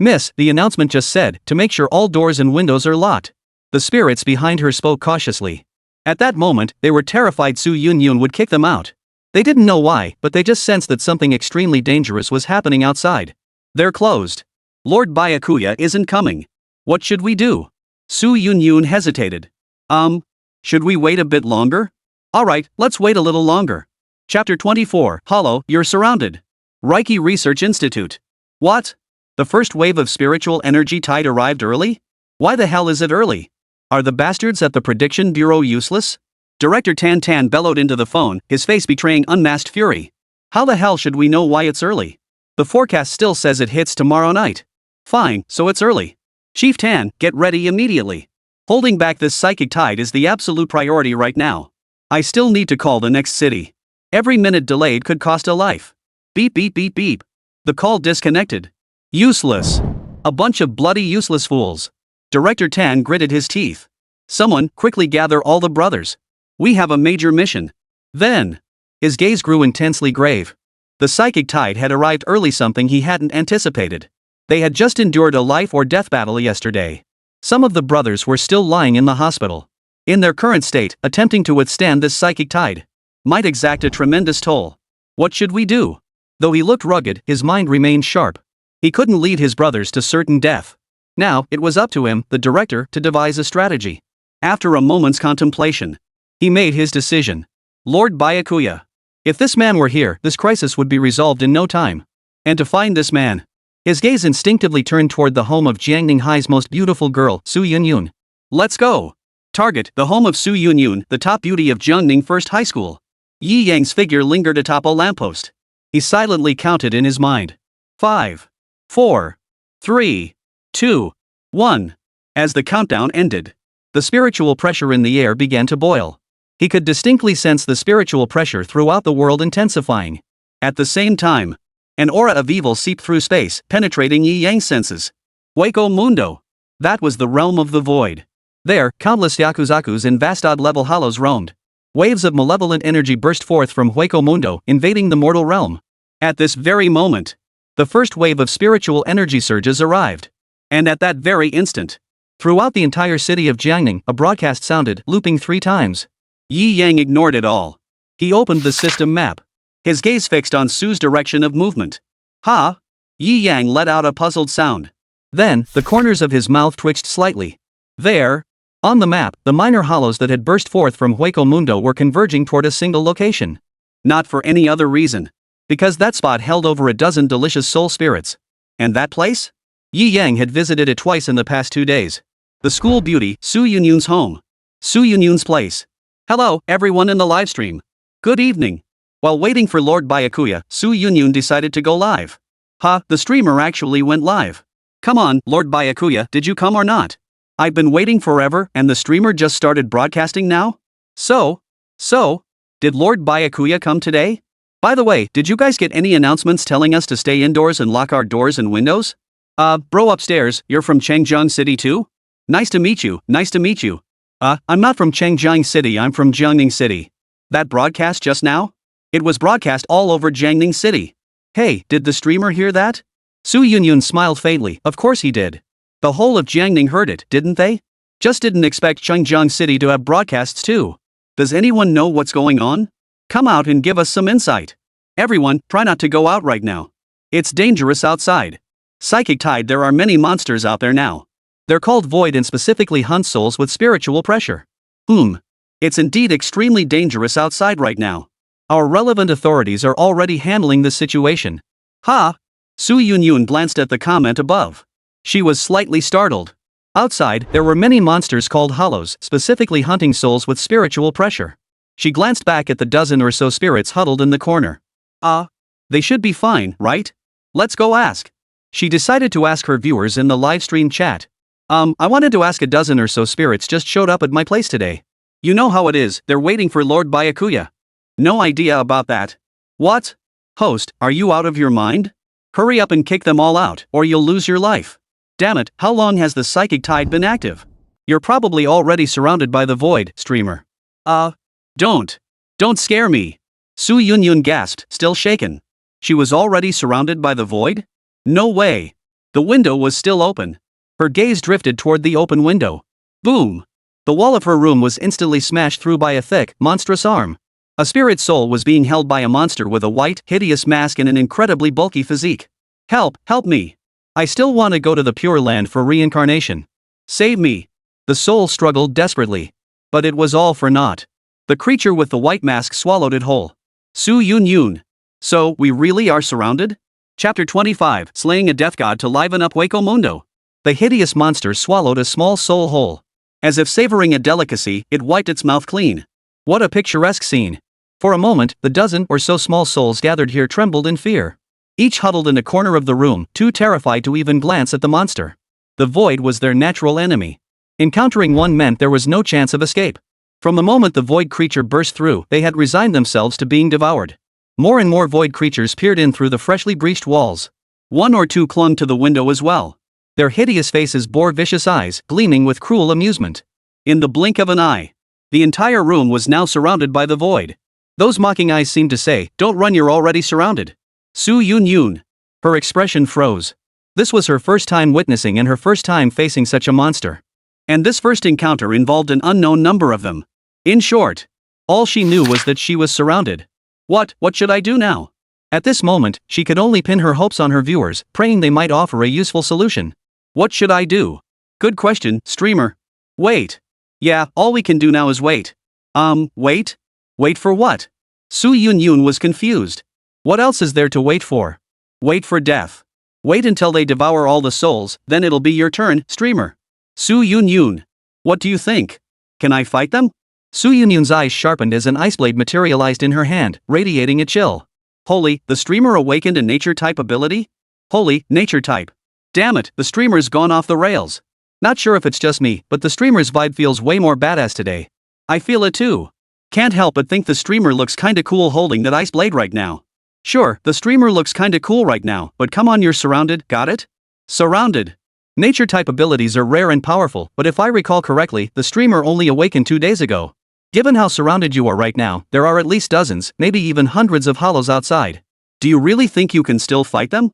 Miss, the announcement just said, to make sure all doors and windows are locked. The spirits behind her spoke cautiously. At that moment, they were terrified Su Yun would kick them out. They didn't know why, but they just sensed that something extremely dangerous was happening outside. They're closed. Lord Byakuya isn't coming. What should we do? Su Yun hesitated. Should we wait a bit longer? Alright, let's wait a little longer. Chapter 24, Hollow, you're surrounded. Reiki Research Institute. What? The first wave of spiritual energy tide arrived early? Why the hell is it early? Are the bastards at the Prediction Bureau useless? Director Tan bellowed into the phone, his face betraying unmasked fury. How the hell should we know why it's early? The forecast still says it hits tomorrow night. Fine, so it's early. Chief Tan, get ready immediately. Holding back this psychic tide is the absolute priority right now. I still need to call the next city. Every minute delayed could cost a life. Beep beep beep beep. The call disconnected. Useless. A bunch of bloody useless fools. Director Tan gritted his teeth. Someone, quickly gather all the brothers. We have a major mission. Then. His gaze grew intensely grave. The psychic tide had arrived early, something he hadn't anticipated. They had just endured a life or death battle yesterday. Some of the brothers were still lying in the hospital. In their current state, attempting to withstand this psychic tide might exact a tremendous toll. What should we do? Though he looked rugged, his mind remained sharp. He couldn't lead his brothers to certain death. Now, it was up to him, the director, to devise a strategy. After a moment's contemplation, he made his decision. Lord Byakuya. If this man were here, this crisis would be resolved in no time. And to find this man. His gaze instinctively turned toward the home of Jiangning High's most beautiful girl, Su Yun. Let's go. Target, the home of Su Yun, the top beauty of Jiangning First High School. Yi Yang's figure lingered atop a lamppost. He silently counted in his mind. 5, 4, 3, 2, 1. As the countdown ended, the spiritual pressure in the air began to boil. He could distinctly sense the spiritual pressure throughout the world intensifying. At the same time, an aura of evil seeped through space, penetrating Yi Yang's senses. Hueco Mundo. That was the realm of the void. There, countless Yakuzakus in vast odd-level hollows roamed. Waves of malevolent energy burst forth from Hueco Mundo, invading the mortal realm. At this very moment, the first wave of spiritual energy surges arrived. And at that very instant, throughout the entire city of Jiangning, a broadcast sounded, looping 3 times. Yi Yang ignored it all. He opened the system map. His gaze fixed on Su's direction of movement. Ha! Yi Yang let out a puzzled sound. Then, the corners of his mouth twitched slightly. There, on the map, the minor hollows that had burst forth from Hueco Mundo were converging toward a single location. Not for any other reason. Because that spot held over a dozen delicious soul spirits. And that place? Yi Yang had visited it twice in the past 2 days. The school beauty, Su Yun's home. Su Yun's place. Hello, everyone in the livestream. Good evening. While waiting for Lord Byakuya, Su Yun decided to go live. The streamer actually went live. Come on, Lord Byakuya, did you come or not? I've been waiting forever and the streamer just started broadcasting now? So, did Lord Byakuya come today? By the way, did you guys get any announcements telling us to stay indoors and lock our doors and windows? Bro upstairs, you're from Changjiang City too? Nice to meet you. I'm not from Changjiang City, I'm from Jiangning City. That broadcast just now? It was broadcast all over Jiangning City. Hey, did the streamer hear that? Su Yun smiled faintly, of course he did. The whole of Jiangning heard it, didn't they? Just didn't expect Changjiang City to have broadcasts too. Does anyone know what's going on? Come out and give us some insight. Everyone, try not to go out right now. It's dangerous outside. Psychic tide, there are many monsters out there now. They're called void and specifically hunt souls with spiritual pressure. It's indeed extremely dangerous outside right now. Our relevant authorities are already handling this situation. Su Yun glanced at the comment above. She was slightly startled. Outside, there were many monsters called hollows, specifically hunting souls with spiritual pressure. She glanced back at the dozen or so spirits huddled in the corner. They should be fine, right? Let's go ask. She decided to ask her viewers in the livestream chat. I wanted to ask a dozen or so spirits just showed up at my place today. You know how it is, they're waiting for Lord Byakuya. No idea about that. What? Host, are you out of your mind? Hurry up and kick them all out, or you'll lose your life. Damn it, how long has the psychic tide been active? You're probably already surrounded by the void, streamer. Don't scare me. Su Yun gasped, still shaken. She was already surrounded by the void? No way. The window was still open. Her gaze drifted toward the open window. Boom! The wall of her room was instantly smashed through by a thick, monstrous arm. A spirit soul was being held by a monster with a white, hideous mask and an incredibly bulky physique. Help, help me! I still want to go to the Pure Land for reincarnation. Save me! The soul struggled desperately. But it was all for naught. The creature with the white mask swallowed it whole. Su Yun Yun. So, we really are surrounded? Chapter 25, Slaying a Death God to liven up Hueco Mundo. The hideous monster swallowed a small soul whole. As if savoring a delicacy, it wiped its mouth clean. What a picturesque scene. For a moment, the dozen or so small souls gathered here trembled in fear. Each huddled in a corner of the room, too terrified to even glance at the monster. The void was their natural enemy. Encountering one meant there was no chance of escape. From the moment the void creature burst through, they had resigned themselves to being devoured. More and more void creatures peered in through the freshly breached walls. One or two clung to the window as well. Their hideous faces bore vicious eyes, gleaming with cruel amusement. In the blink of an eye, the entire room was now surrounded by the void. Those mocking eyes seemed to say, "Don't run, you're already surrounded." Su Yun Yun. Her expression froze. This was her first time witnessing and her first time facing such a monster. And this first encounter involved an unknown number of them. In short, all she knew was that she was surrounded. What should I do now? At this moment, she could only pin her hopes on her viewers, praying they might offer a useful solution. What should I do? Good question, streamer. Wait. Yeah, all we can do now is wait. Wait? Wait for what? Su Yun Yun was confused. What else is there to wait for? Wait for death. Wait until they devour all the souls, then it'll be your turn, streamer. Su Yun Yun. What do you think? Can I fight them? Su Yun Yun's eyes sharpened as an ice blade materialized in her hand, radiating a chill. Holy, the streamer awakened a nature type ability? Holy, nature type. Damn it, the streamer's gone off the rails. Not sure if it's just me, but the streamer's vibe feels way more badass today. I feel it too. Can't help but think the streamer looks kinda cool holding that ice blade right now. Sure, the streamer looks kinda cool right now, but come on, you're surrounded, got it? Surrounded. Nature type abilities are rare and powerful, but if I recall correctly, the streamer only awakened 2 days ago. Given how surrounded you are right now, there are at least dozens, maybe even hundreds of hollows outside. Do you really think you can still fight them?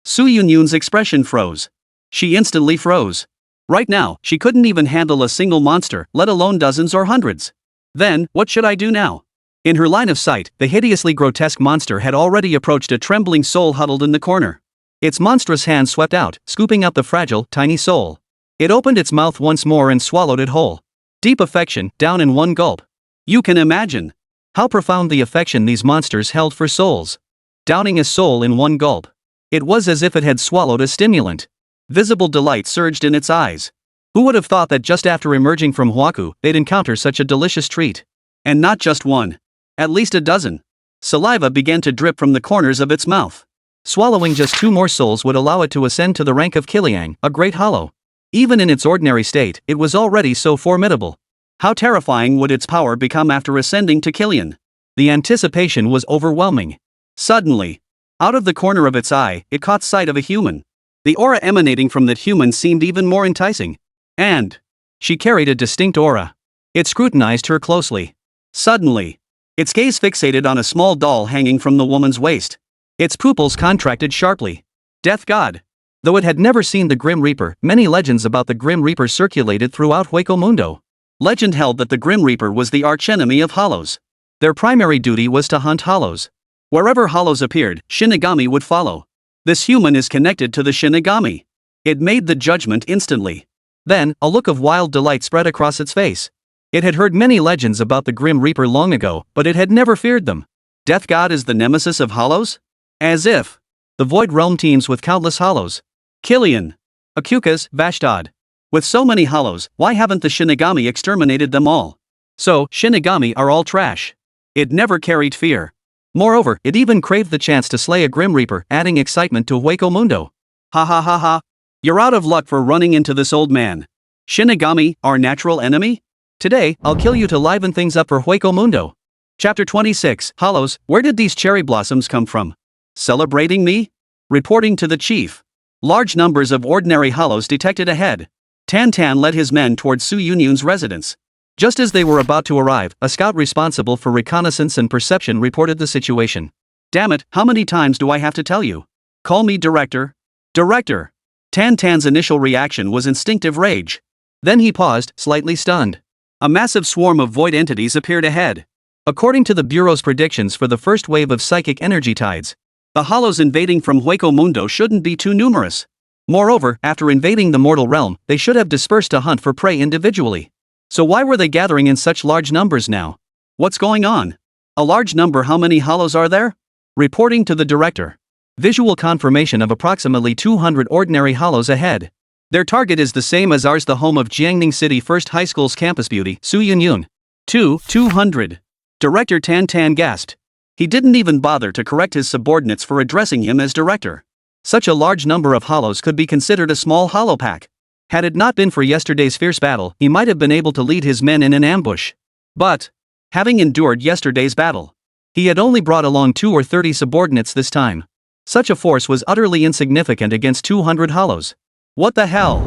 Su Yun Yun's expression froze. She instantly froze. Right now, she couldn't even handle a single monster, let alone dozens or hundreds. Then, what should I do now? In her line of sight, the hideously grotesque monster had already approached a trembling soul huddled in the corner. Its monstrous hand swept out, scooping up the fragile, tiny soul. It opened its mouth once more and swallowed it whole. Deep affection, down in one gulp. You can imagine how profound the affection these monsters held for souls. Downing a soul in one gulp. It was as if it had swallowed a stimulant. Visible delight surged in its eyes. Who would have thought that just after emerging from Huaku, they'd encounter such a delicious treat? And not just one. At least a dozen. Saliva began to drip from the corners of its mouth. Swallowing just 2 more souls would allow it to ascend to the rank of Kiliang, a great hollow. Even in its ordinary state, it was already so formidable. How terrifying would its power become after ascending to Kilian? The anticipation was overwhelming. Suddenly, out of the corner of its eye, it caught sight of a human. The aura emanating from that human seemed even more enticing. And she carried a distinct aura. It scrutinized her closely. Suddenly, its gaze fixated on a small doll hanging from the woman's waist. Its pupils contracted sharply. Death God. Though it had never seen the Grim Reaper, many legends about the Grim Reaper circulated throughout Hueco Mundo. Legend held that the Grim Reaper was the archenemy of hollows. Their primary duty was to hunt hollows. Wherever hollows appeared, Shinigami would follow. This human is connected to the Shinigami. It made the judgment instantly. Then, a look of wild delight spread across its face. It had heard many legends about the Grim Reaper long ago, but it had never feared them. Death God is the nemesis of hollows? As if. The Void Realm teems with countless hollows. Kilian. Akukas, Vashdod. With so many hollows, why haven't the Shinigami exterminated them all? So, Shinigami are all trash. It never carried fear. Moreover, it even craved the chance to slay a Grim Reaper, adding excitement to Hueco Mundo. Ha ha ha ha. You're out of luck for running into this old man. Shinigami, our natural enemy? Today, I'll kill you to liven things up for Hueco Mundo. Chapter 26, Hollows, where did these cherry blossoms come from? Celebrating me? Reporting to the chief. Large numbers of ordinary hollows detected ahead. Tan Tan led his men towards Su Yun Yun's residence. Just as they were about to arrive, a scout responsible for reconnaissance and perception reported the situation. Damn it, how many times do I have to tell you? Call me director. Director. Tan Tan's initial reaction was instinctive rage. Then he paused, slightly stunned. A massive swarm of void entities appeared ahead. According to the Bureau's predictions for the first wave of psychic energy tides, the hollows invading from Hueco Mundo shouldn't be too numerous. Moreover, after invading the mortal realm, they should have dispersed to hunt for prey individually. So why were they gathering in such large numbers now? What's going on? A large number. How many hollows are there? Reporting to the director. Visual confirmation of approximately 200 ordinary hollows ahead. Their target is the same as ours, the home of Jiangning City First High School's campus beauty, Su Yunyun. 200. Director Tan Tan gasped. He didn't even bother to correct his subordinates for addressing him as director. Such a large number of hollows could be considered a small hollow pack. Had it not been for yesterday's fierce battle, he might have been able to lead his men in an ambush. But, having endured yesterday's battle, he had only brought along 20 or 30 subordinates this time. Such a force was utterly insignificant against 200 hollows. What the hell?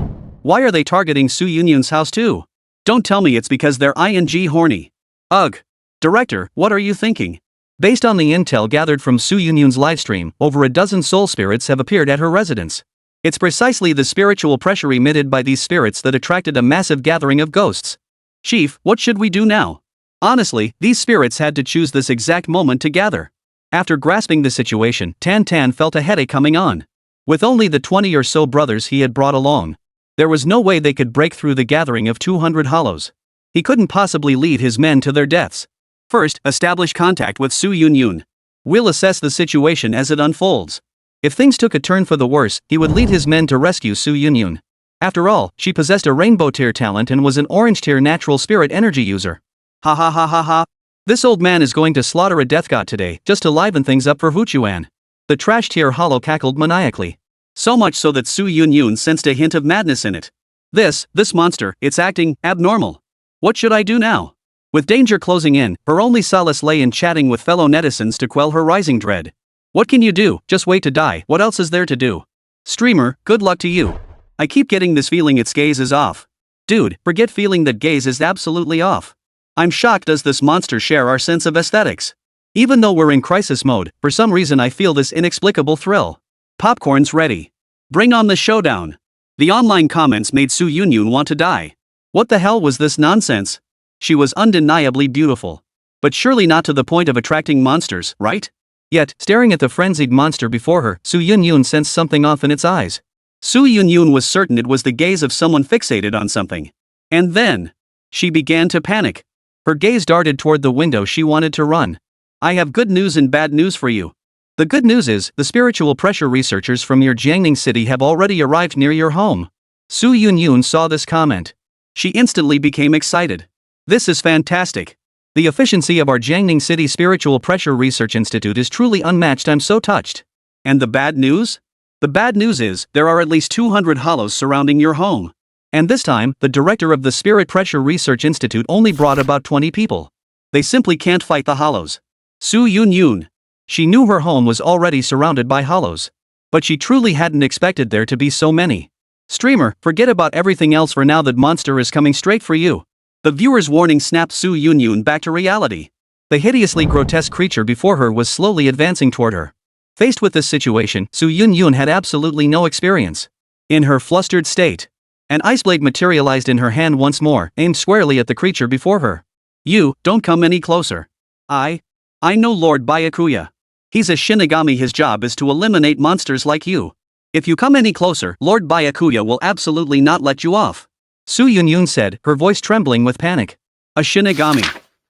Why are they targeting Su Yunyun's house too? Don't tell me it's because they're ing horny. Ugh. Director, what are you thinking? Based on the intel gathered from Su Yunyun's livestream, over a dozen soul spirits have appeared at her residence. It's precisely the spiritual pressure emitted by these spirits that attracted a massive gathering of ghosts. Chief, what should we do now? Honestly, these spirits had to choose this exact moment to gather. After grasping the situation, Tan Tan felt a headache coming on. With only the 20 or so brothers he had brought along, there was no way they could break through the gathering of 200 hollows. He couldn't possibly lead his men to their deaths. First, establish contact with Su Yunyun. We'll assess the situation as it unfolds. If things took a turn for the worse, he would lead his men to rescue Su Yunyun. After all, she possessed a rainbow tier talent and was an orange tier natural spirit energy user. Ha ha ha ha ha. This old man is going to slaughter a death god today, just to liven things up for Huchuan. The trash tier hollow cackled maniacally. So much so that Su Yunyun sensed a hint of madness in it. This monster, it's acting abnormal. What should I do now? With danger closing in, her only solace lay in chatting with fellow netizens to quell her rising dread. What can you do? Just wait to die. What else is there to do? Streamer, good luck to you. I keep getting this feeling its gaze is off. Dude, forget feeling that gaze is absolutely off. I'm shocked. Does this monster share our sense of aesthetics? Even though we're in crisis mode, for some reason I feel this inexplicable thrill. Popcorn's ready. Bring on the showdown. The online comments made Su Yunyun want to die. What the hell was this nonsense? She was undeniably beautiful. But surely not to the point of attracting monsters, right? Yet, staring at the frenzied monster before her, Su Yunyun sensed something off in its eyes. Su Yunyun was certain it was the gaze of someone fixated on something. And then, she began to panic. Her gaze darted toward the window. She wanted to run. I have good news and bad news for you. The good news is, the spiritual pressure researchers from your Jiangning City have already arrived near your home. Su Yunyun saw this comment. She instantly became excited. This is fantastic. The efficiency of our Jiangning City Spiritual Pressure Research Institute is truly unmatched. I'm so touched. And the bad news? The bad news is, there are at least 200 hollows surrounding your home. And this time, the director of the Spirit Pressure Research Institute only brought about 20 people. They simply can't fight the hollows. Su Yunyun. She knew her home was already surrounded by hollows. But she truly hadn't expected there to be so many. Streamer, forget about everything else for now. That monster is coming straight for you. The viewer's warning snapped Su Yunyun back to reality. The hideously grotesque creature before her was slowly advancing toward her. Faced with this situation, Su Yunyun had absolutely no experience. In her flustered state, an ice blade materialized in her hand once more, aimed squarely at the creature before her. You, don't come any closer. I know Lord Byakuya. He's a Shinigami. His job is to eliminate monsters like you. If you come any closer, Lord Byakuya will absolutely not let you off. Su Yunyun said, her voice trembling with panic. A Shinigami.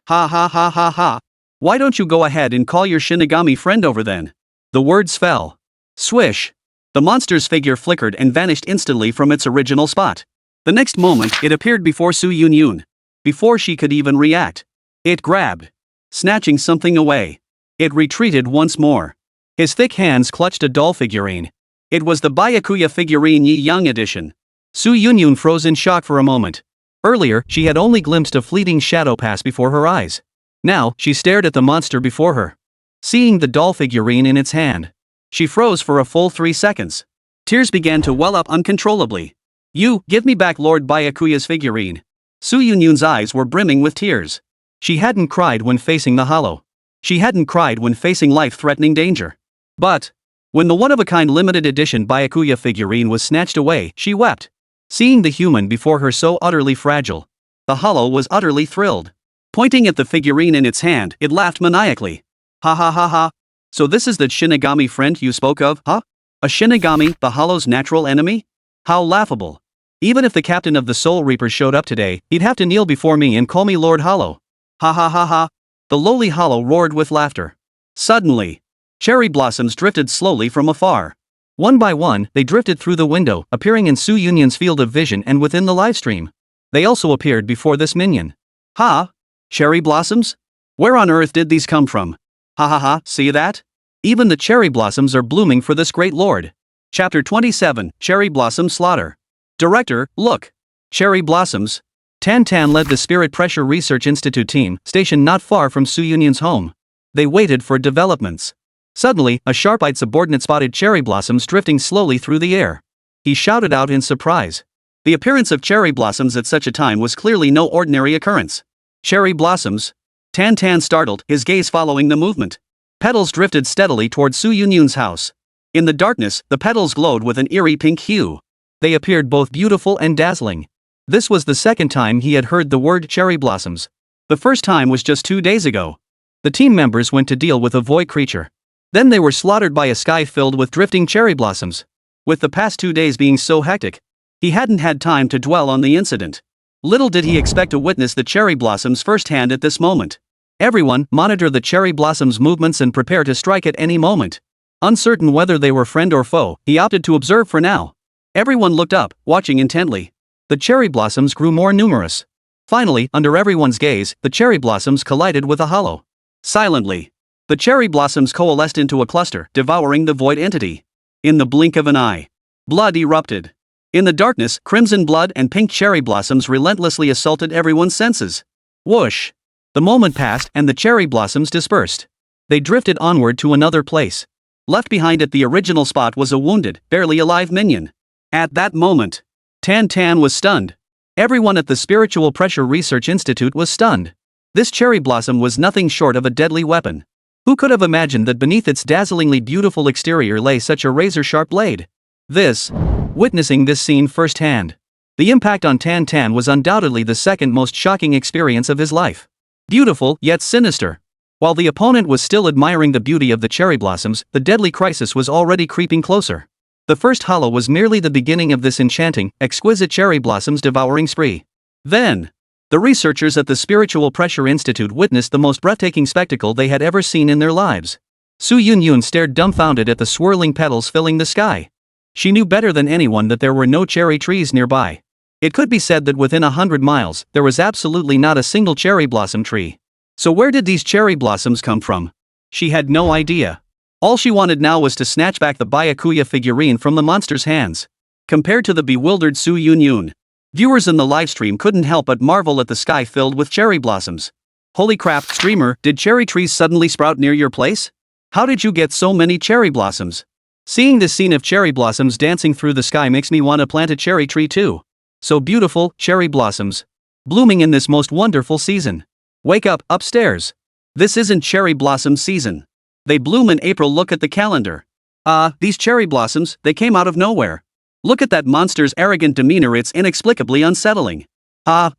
Ha ha ha ha ha. Why don't you go ahead and call your Shinigami friend over then? The words fell. Swish. The monster's figure flickered and vanished instantly from its original spot. The next moment, it appeared before Su Yunyun. Before she could even react, it grabbed, snatching something away. It retreated once more. His thick hands clutched a doll figurine. It was the Byakuya figurine Yi Yang edition. Su Yunyun froze in shock for a moment. Earlier, she had only glimpsed a fleeting shadow pass before her eyes. Now, she stared at the monster before her. Seeing the doll figurine in its hand, she froze for a full 3 seconds. Tears began to well up uncontrollably. You, give me back Lord Byakuya's figurine. Su Yunyun's eyes were brimming with tears. She hadn't cried when facing the hollow. She hadn't cried when facing life-threatening danger. But When the one-of-a-kind limited edition Byakuya figurine was snatched away, she wept. Seeing the human before her so utterly fragile, the hollow was utterly thrilled. Pointing at the figurine in its hand, it laughed maniacally. Ha ha ha ha. So this is the Shinigami friend you spoke of, huh? A Shinigami, the hollow's natural enemy? How laughable. Even if the captain of the Soul Reapers showed up today, he'd have to kneel before me and call me Lord Hollow. Ha ha ha ha. The lowly hollow roared with laughter. Suddenly, cherry blossoms drifted slowly from afar. One by one, they drifted through the window, appearing in Su Yunyun's field of vision and within the livestream. They also appeared before this minion. Ha! Cherry blossoms? Where on earth did these come from? Ha ha ha, see that? Even the cherry blossoms are blooming for this great lord. Chapter 27, Cherry Blossom Slaughter. Director, look. Cherry blossoms. Tan Tan led the Spirit Pressure Research Institute team, stationed not far from Su Yunyun's home. They waited for developments. Suddenly, a sharp-eyed subordinate spotted cherry blossoms drifting slowly through the air. He shouted out in surprise. The appearance of cherry blossoms at such a time was clearly no ordinary occurrence. Cherry blossoms? Tan Tan startled, his gaze following the movement. Petals drifted steadily toward Su Yunyun's house. In the darkness, the petals glowed with an eerie pink hue. They appeared both beautiful and dazzling. This was the second time he had heard the word cherry blossoms. The first time was just 2 days ago. The team members went to deal with a void creature. Then they were slaughtered by a sky filled with drifting cherry blossoms. With the past 2 days being so hectic, he hadn't had time to dwell on the incident. Little did he expect to witness the cherry blossoms firsthand at this moment. Everyone, monitor the cherry blossoms' movements and prepare to strike at any moment. Uncertain whether they were friend or foe, he opted to observe for now. Everyone looked up, watching intently. The cherry blossoms grew more numerous. Finally, under everyone's gaze, the cherry blossoms collided with a hollow. Silently, the cherry blossoms coalesced into a cluster, devouring the void entity. In the blink of an eye, blood erupted. In the darkness, crimson blood and pink cherry blossoms relentlessly assaulted everyone's senses. Whoosh! The moment passed and the cherry blossoms dispersed. They drifted onward to another place. Left behind at the original spot was a wounded, barely alive minion. At that moment, Tan Tan was stunned. Everyone at the Spiritual Pressure Research Institute was stunned. This cherry blossom was nothing short of a deadly weapon. Who could have imagined that beneath its dazzlingly beautiful exterior lay such a razor-sharp blade? Witnessing this scene firsthand, the impact on Tan Tan was undoubtedly the second most shocking experience of his life. Beautiful, yet sinister. While the opponent was still admiring the beauty of the cherry blossoms, the deadly crisis was already creeping closer. The first hollow was merely the beginning of this enchanting, exquisite cherry blossoms devouring spree. Then, the researchers at the Spiritual Pressure Institute witnessed the most breathtaking spectacle they had ever seen in their lives. Su Yunyun stared dumbfounded at the swirling petals filling the sky. She knew better than anyone that there were no cherry trees nearby. It could be said that within 100 miles, there was absolutely not a single cherry blossom tree. So where did these cherry blossoms come from? She had no idea. All she wanted now was to snatch back the Byakuya figurine from the monster's hands. Compared to the bewildered Su Yunyun, viewers in the livestream couldn't help but marvel at the sky filled with cherry blossoms. Holy crap, streamer, did cherry trees suddenly sprout near your place? How did you get so many cherry blossoms? Seeing this scene of cherry blossoms dancing through the sky makes me want to plant a cherry tree too. So beautiful, cherry blossoms. Blooming in this most wonderful season. Wake up, upstairs. This isn't cherry blossom season. They bloom in April, look at the calendar. These cherry blossoms, they came out of nowhere. Look at that monster's arrogant demeanor, it's inexplicably unsettling.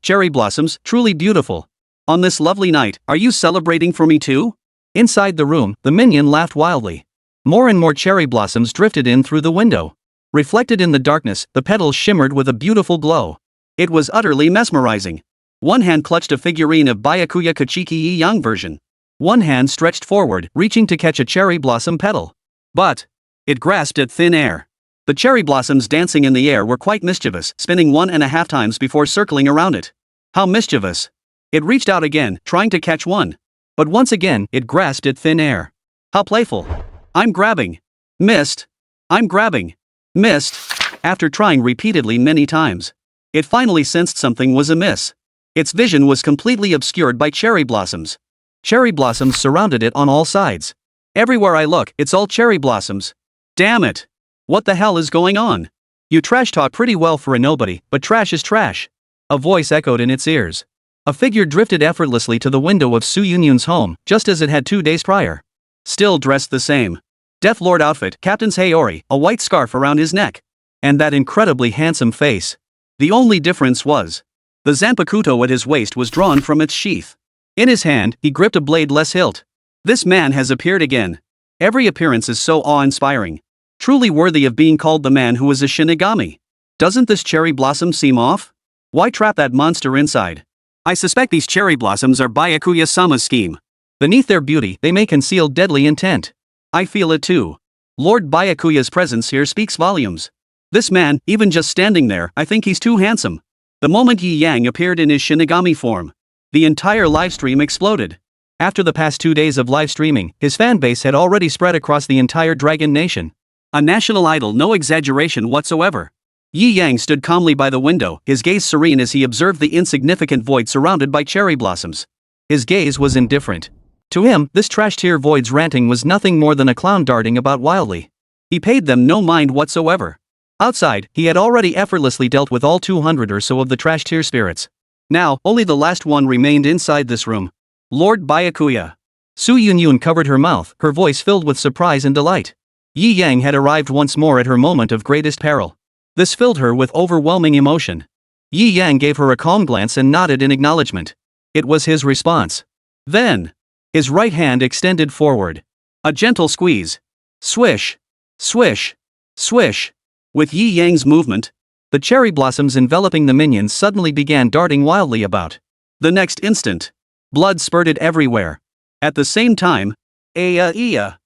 Cherry blossoms, truly beautiful. On this lovely night, are you celebrating for me too? Inside the room, the minion laughed wildly. More and more cherry blossoms drifted in through the window. Reflected in the darkness, the petals shimmered with a beautiful glow. It was utterly mesmerizing. One hand clutched a figurine of Byakuya Kachiki young version. One hand stretched forward, reaching to catch a cherry blossom petal. But it grasped at thin air. The cherry blossoms dancing in the air were quite mischievous, spinning 1.5 times before circling around it. How mischievous! It reached out again, trying to catch one. But once again, it grasped at thin air. How playful! I'm grabbing. Missed. I'm grabbing. Missed. After trying repeatedly many times, it finally sensed something was amiss. Its vision was completely obscured by cherry blossoms. Cherry blossoms surrounded it on all sides. Everywhere I look, it's all cherry blossoms. Damn it! What the hell is going on? You trash talk pretty well for a nobody, but trash is trash. A voice echoed in its ears. A figure drifted effortlessly to the window of Su Yunyun's home, just as it had 2 days prior. Still dressed the same. Death Lord outfit, Captain's Heir, a white scarf around his neck. And that incredibly handsome face. The only difference was, the zanpakuto at his waist was drawn from its sheath. In his hand, he gripped a blade-less hilt. This man has appeared again. Every appearance is so awe-inspiring. Truly worthy of being called the man who is a Shinigami. Doesn't this cherry blossom seem off? Why trap that monster inside? I suspect these cherry blossoms are Byakuya-sama's scheme. Beneath their beauty, they may conceal deadly intent. I feel it too. Lord Byakuya's presence here speaks volumes. This man, even just standing there, I think he's too handsome. The moment Yi Yang appeared in his Shinigami form, the entire livestream exploded. After the past 2 days of live streaming, his fanbase had already spread across the entire Dragon Nation. A national idol, no exaggeration whatsoever. Yi Yang stood calmly by the window, his gaze serene as he observed the insignificant void surrounded by cherry blossoms. His gaze was indifferent. To him, this trash-tier void's ranting was nothing more than a clown darting about wildly. He paid them no mind whatsoever. Outside, he had already effortlessly dealt with all 200 or so of the trash-tier spirits. Now, only the last one remained inside this room. Lord Byakuya. Su Yunyun covered her mouth, her voice filled with surprise and delight. Yi Yang had arrived once more at her moment of greatest peril. This filled her with overwhelming emotion. Yi Yang gave her a calm glance and nodded in acknowledgement. It was his response. Then, his right hand extended forward. A gentle squeeze. Swish. Swish. Swish. With Yi Yang's movement, the cherry blossoms enveloping the minions suddenly began darting wildly about. The next instant, blood spurted everywhere. At the same time, a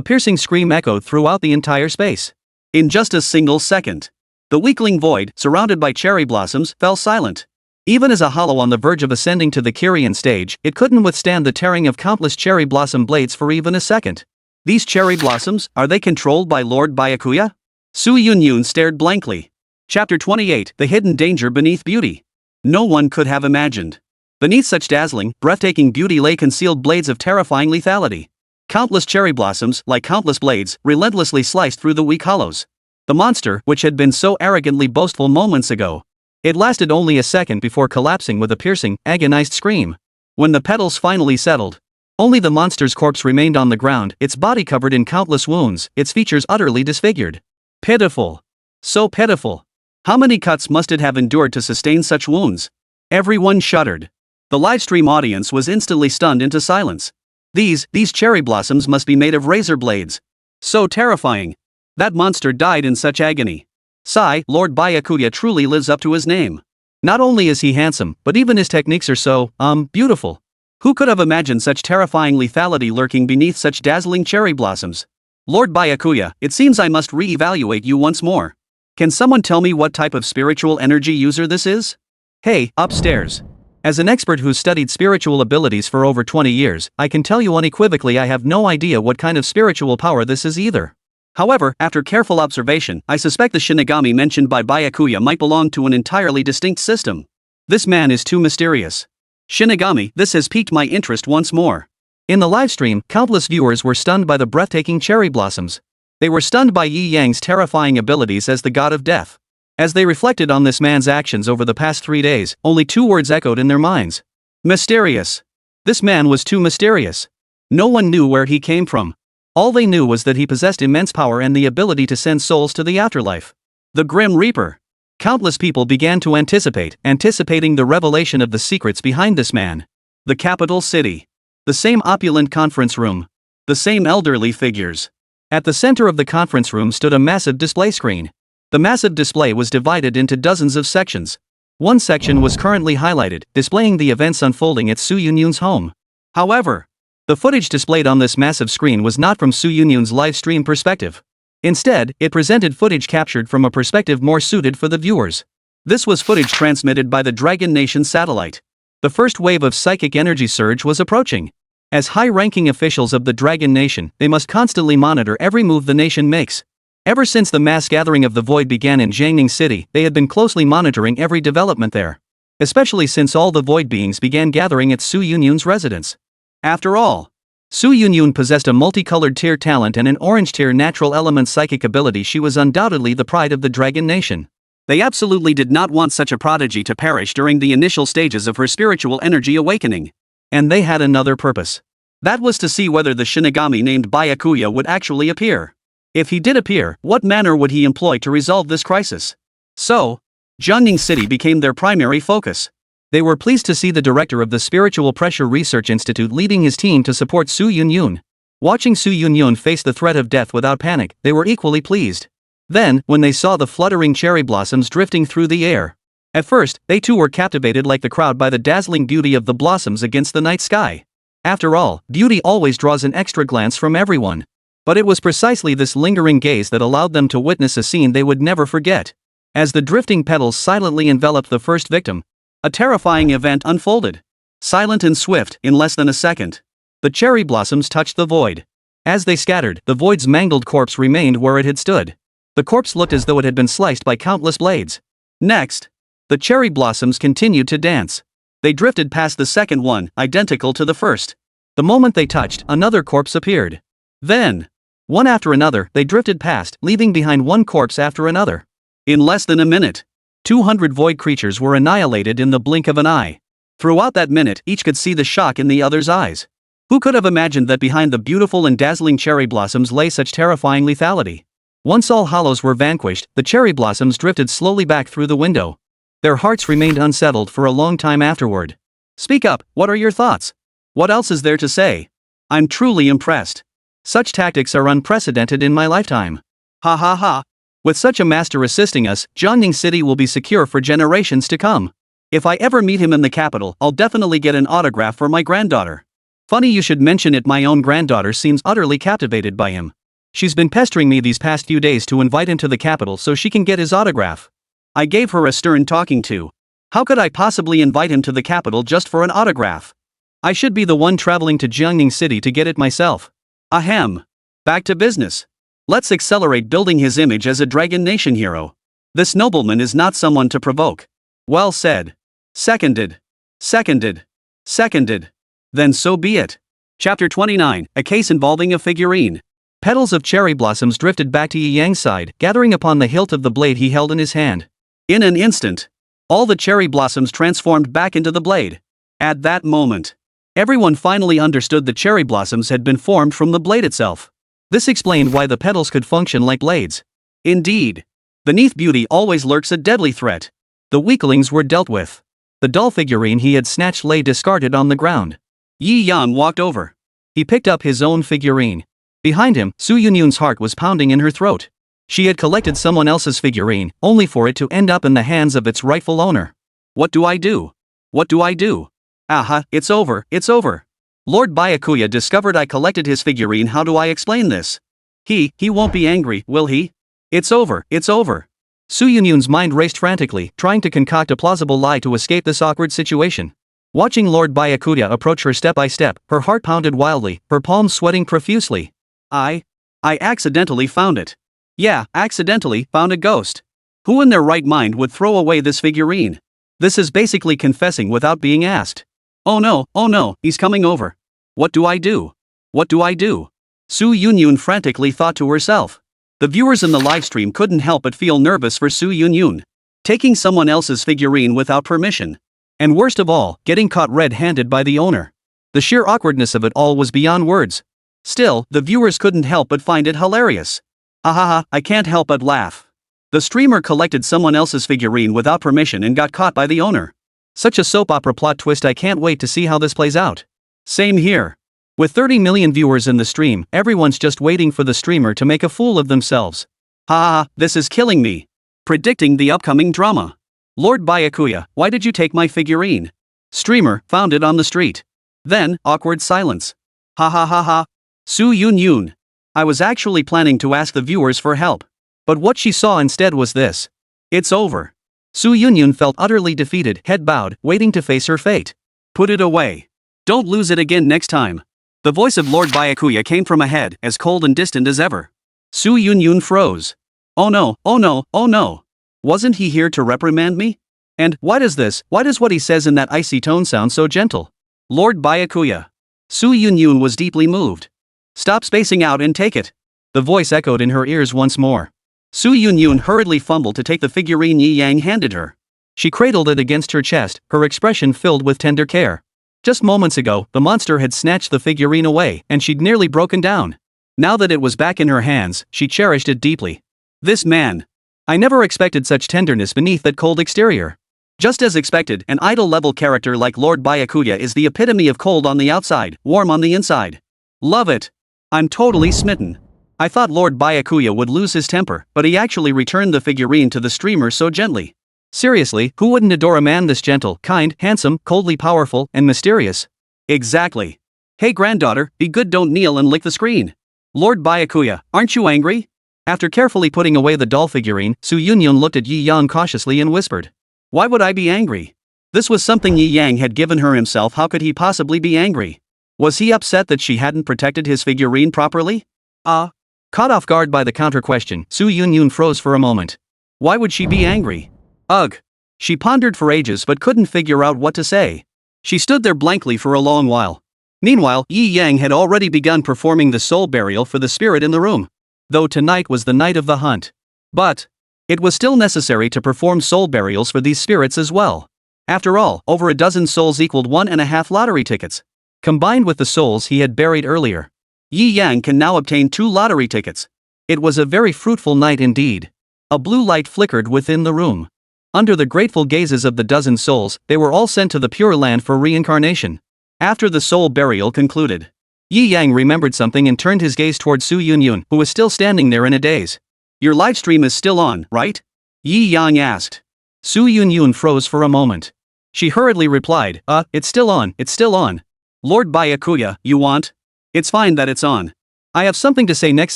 piercing scream echoed throughout the entire space. In just a single second, the weakling void, surrounded by cherry blossoms, fell silent. Even as a hollow on the verge of ascending to the Kyrian stage, it couldn't withstand the tearing of countless cherry blossom blades for even a second. These cherry blossoms, are they controlled by Lord Byakuya? Su Yunyun stared blankly. Chapter 28, The Hidden Danger Beneath Beauty. No one could have imagined. Beneath such dazzling, breathtaking beauty lay concealed blades of terrifying lethality. Countless cherry blossoms, like countless blades, relentlessly sliced through the weak hollows. The monster, which had been so arrogantly boastful moments ago. It lasted only a second before collapsing with a piercing, agonized scream. When the petals finally settled, only the monster's corpse remained on the ground, its body covered in countless wounds, its features utterly disfigured. Pitiful. So pitiful. How many cuts must it have endured to sustain such wounds? Everyone shuddered. The livestream audience was instantly stunned into silence. These cherry blossoms must be made of razor blades. So terrifying. That monster died in such agony. Sigh, Lord Byakuya truly lives up to his name. Not only is he handsome, but even his techniques are so, beautiful. Who could have imagined such terrifying lethality lurking beneath such dazzling cherry blossoms? Lord Byakuya, it seems I must re-evaluate you once more. Can someone tell me what type of spiritual energy user this is? Hey, upstairs. As an expert who's studied spiritual abilities for over 20 years, I can tell you unequivocally I have no idea what kind of spiritual power this is either. However, after careful observation, I suspect the Shinigami mentioned by Byakuya might belong to an entirely distinct system. This man is too mysterious. Shinigami, this has piqued my interest once more. In the livestream, countless viewers were stunned by the breathtaking cherry blossoms. They were stunned by Yi Yang's terrifying abilities as the god of death. As they reflected on this man's actions over the past 3 days, only 2 words echoed in their minds. Mysterious. This man was too mysterious. No one knew where he came from. All they knew was that he possessed immense power and the ability to send souls to the afterlife. The Grim Reaper. Countless people began to anticipating the revelation of the secrets behind this man. The capital city. The same opulent conference room. The same elderly figures. At the center of the conference room stood a massive display screen. The massive display was divided into dozens of sections. One section was currently highlighted, displaying the events unfolding at Su Yunyun's home. However, the footage displayed on this massive screen was not from Su Yunyun's live stream perspective. Instead, it presented footage captured from a perspective more suited for the viewers. This was footage transmitted by the Dragon Nation satellite. The first wave of psychic energy surge was approaching. As high-ranking officials of the Dragon Nation, they must constantly monitor every move the nation makes. Ever since the mass gathering of the Void began in Jiangning City, they had been closely monitoring every development there. Especially since all the Void beings began gathering at Su Yunyun's residence. After all, Su Yunyun possessed a multicolored tier talent and an orange tier natural element psychic ability. She was undoubtedly the pride of the Dragon Nation. They absolutely did not want such a prodigy to perish during the initial stages of her spiritual energy awakening. And they had another purpose. That was to see whether the Shinigami named Byakuya would actually appear. If he did appear, what manner would he employ to resolve this crisis? So, Jiangning City became their primary focus. They were pleased to see the director of the Spiritual Pressure Research Institute leading his team to support Su Yunyun. Watching Su Yunyun face the threat of death without panic, they were equally pleased. Then, when they saw the fluttering cherry blossoms drifting through the air. At first, they too were captivated like the crowd by the dazzling beauty of the blossoms against the night sky. After all, beauty always draws an extra glance from everyone. But it was precisely this lingering gaze that allowed them to witness a scene they would never forget. As the drifting petals silently enveloped the first victim, a terrifying event unfolded. Silent and swift, in less than a second, the cherry blossoms touched the void. As they scattered, the void's mangled corpse remained where it had stood. The corpse looked as though it had been sliced by countless blades. Next, the cherry blossoms continued to dance. They drifted past the second one, identical to the first. The moment they touched, another corpse appeared. Then, one after another, they drifted past, leaving behind one corpse after another. In less than a minute, 200 void creatures were annihilated in the blink of an eye. Throughout that minute, each could see the shock in the other's eyes. Who could have imagined that behind the beautiful and dazzling cherry blossoms lay such terrifying lethality? Once all hollows were vanquished, the cherry blossoms drifted slowly back through the window. Their hearts remained unsettled for a long time afterward. Speak up, what are your thoughts? What else is there to say? I'm truly impressed. Such tactics are unprecedented in my lifetime. Ha ha ha. With such a master assisting us, Jiangning City will be secure for generations to come. If I ever meet him in the capital, I'll definitely get an autograph for my granddaughter. Funny you should mention it, my own granddaughter seems utterly captivated by him. She's been pestering me these past few days to invite him to the capital so she can get his autograph. I gave her a stern talking to. How could I possibly invite him to the capital just for an autograph? I should be the one traveling to Jiangning City to get it myself. Ahem. Back to business. Let's accelerate building his image as a Dragon Nation hero. This nobleman is not someone to provoke. Well said. Seconded. Seconded. Seconded. Then so be it. Chapter 29, a case involving a figurine. Petals of cherry blossoms drifted back to Yi Yang's side, gathering upon the hilt of the blade he held in his hand. In an instant, all the cherry blossoms transformed back into the blade. At that moment, everyone finally understood the cherry blossoms had been formed from the blade itself. This explained why the petals could function like blades. Indeed, beneath beauty always lurks a deadly threat. The weaklings were dealt with. The doll figurine he had snatched lay discarded on the ground. Yi Yang walked over. He picked up his own figurine. Behind him, Su Yunyun's heart was pounding in her throat. She had collected someone else's figurine, only for it to end up in the hands of its rightful owner. What do I do? What do I do? Aha, it's over, it's over. Lord Byakuya discovered I collected his figurine. How do I explain this? He won't be angry, will he? It's over, it's over. Su Yunyun's mind raced frantically, trying to concoct a plausible lie to escape this awkward situation. Watching Lord Byakuya approach her step by step, her heart pounded wildly, her palms sweating profusely. I accidentally found it. Yeah, accidentally found a ghost. Who in their right mind would throw away this figurine? This is basically confessing without being asked. Oh no, he's coming over. What do I do? What do I do? Su Yunyun frantically thought to herself. The viewers in the livestream couldn't help but feel nervous for Su Yunyun. Taking someone else's figurine without permission. And worst of all, getting caught red-handed by the owner. The sheer awkwardness of it all was beyond words. Still, the viewers couldn't help but find it hilarious. Ahaha, I can't help but laugh. The streamer collected someone else's figurine without permission and got caught by the owner. Such a soap opera plot twist. I can't wait to see how this plays out. Same here. With 30 million viewers in the stream, everyone's just waiting for the streamer to make a fool of themselves. Ha, this is killing me. Predicting the upcoming drama. Lord Byakuya, why did you take my figurine? Streamer, found it on the street. Then, awkward silence. Ha. Su Yunyun. I was actually planning to ask the viewers for help. But what she saw instead was this. It's over. Su Yunyun felt utterly defeated, head bowed, waiting to face her fate. Put it away. Don't lose it again next time. The voice of Lord Byakuya came from ahead, as cold and distant as ever. Su Yunyun froze. Oh no. Wasn't he here to reprimand me? And why does what he says in that icy tone sound so gentle? Lord Byakuya. Su Yunyun was deeply moved. Stop spacing out and take it. The voice echoed in her ears once more. Su Yunyun hurriedly fumbled to take the figurine Yi Yang handed her. She cradled it against her chest, her expression filled with tender care. Just moments ago, the monster had snatched the figurine away, and she'd nearly broken down. Now that it was back in her hands, she cherished it deeply. This man. I never expected such tenderness beneath that cold exterior. Just as expected, an idol-level character like Lord Byakuya is the epitome of cold on the outside, warm on the inside. Love it. I'm totally smitten. I thought Lord Byakuya would lose his temper, but he actually returned the figurine to the streamer so gently. Seriously, who wouldn't adore a man this gentle, kind, handsome, coldly powerful, and mysterious? Exactly. Hey granddaughter, be good, don't kneel and lick the screen. Lord Byakuya, aren't you angry? After carefully putting away the doll figurine, Su Yunyun looked at Yi Yang cautiously and whispered. Why would I be angry? This was something Yi Yang had given her himself, how could he possibly be angry? Was he upset that she hadn't protected his figurine properly? Caught off guard by the counter-question, Su Yunyun froze for a moment. Why would she be angry? Ugh. She pondered for ages but couldn't figure out what to say. She stood there blankly for a long while. Meanwhile, Yi Yang had already begun performing the soul burial for the spirit in the room. Though tonight was the night of the hunt. But it was still necessary to perform soul burials for these spirits as well. After all, over a dozen souls equaled 1.5 lottery tickets. Combined with the souls he had buried earlier, Yi Yang can now obtain 2 lottery tickets. It was a very fruitful night indeed. A blue light flickered within the room. Under the grateful gazes of the dozen souls, they were all sent to the Pure Land for reincarnation. After the soul burial concluded, Yi Yang remembered something and turned his gaze toward Su Yunyun, who was still standing there in a daze. Your live stream is still on, right? Yi Yang asked. Su Yunyun froze for a moment. She hurriedly replied, it's still on, it's still on. Lord Byakuya, you want? It's fine that it's on. I have something to say next,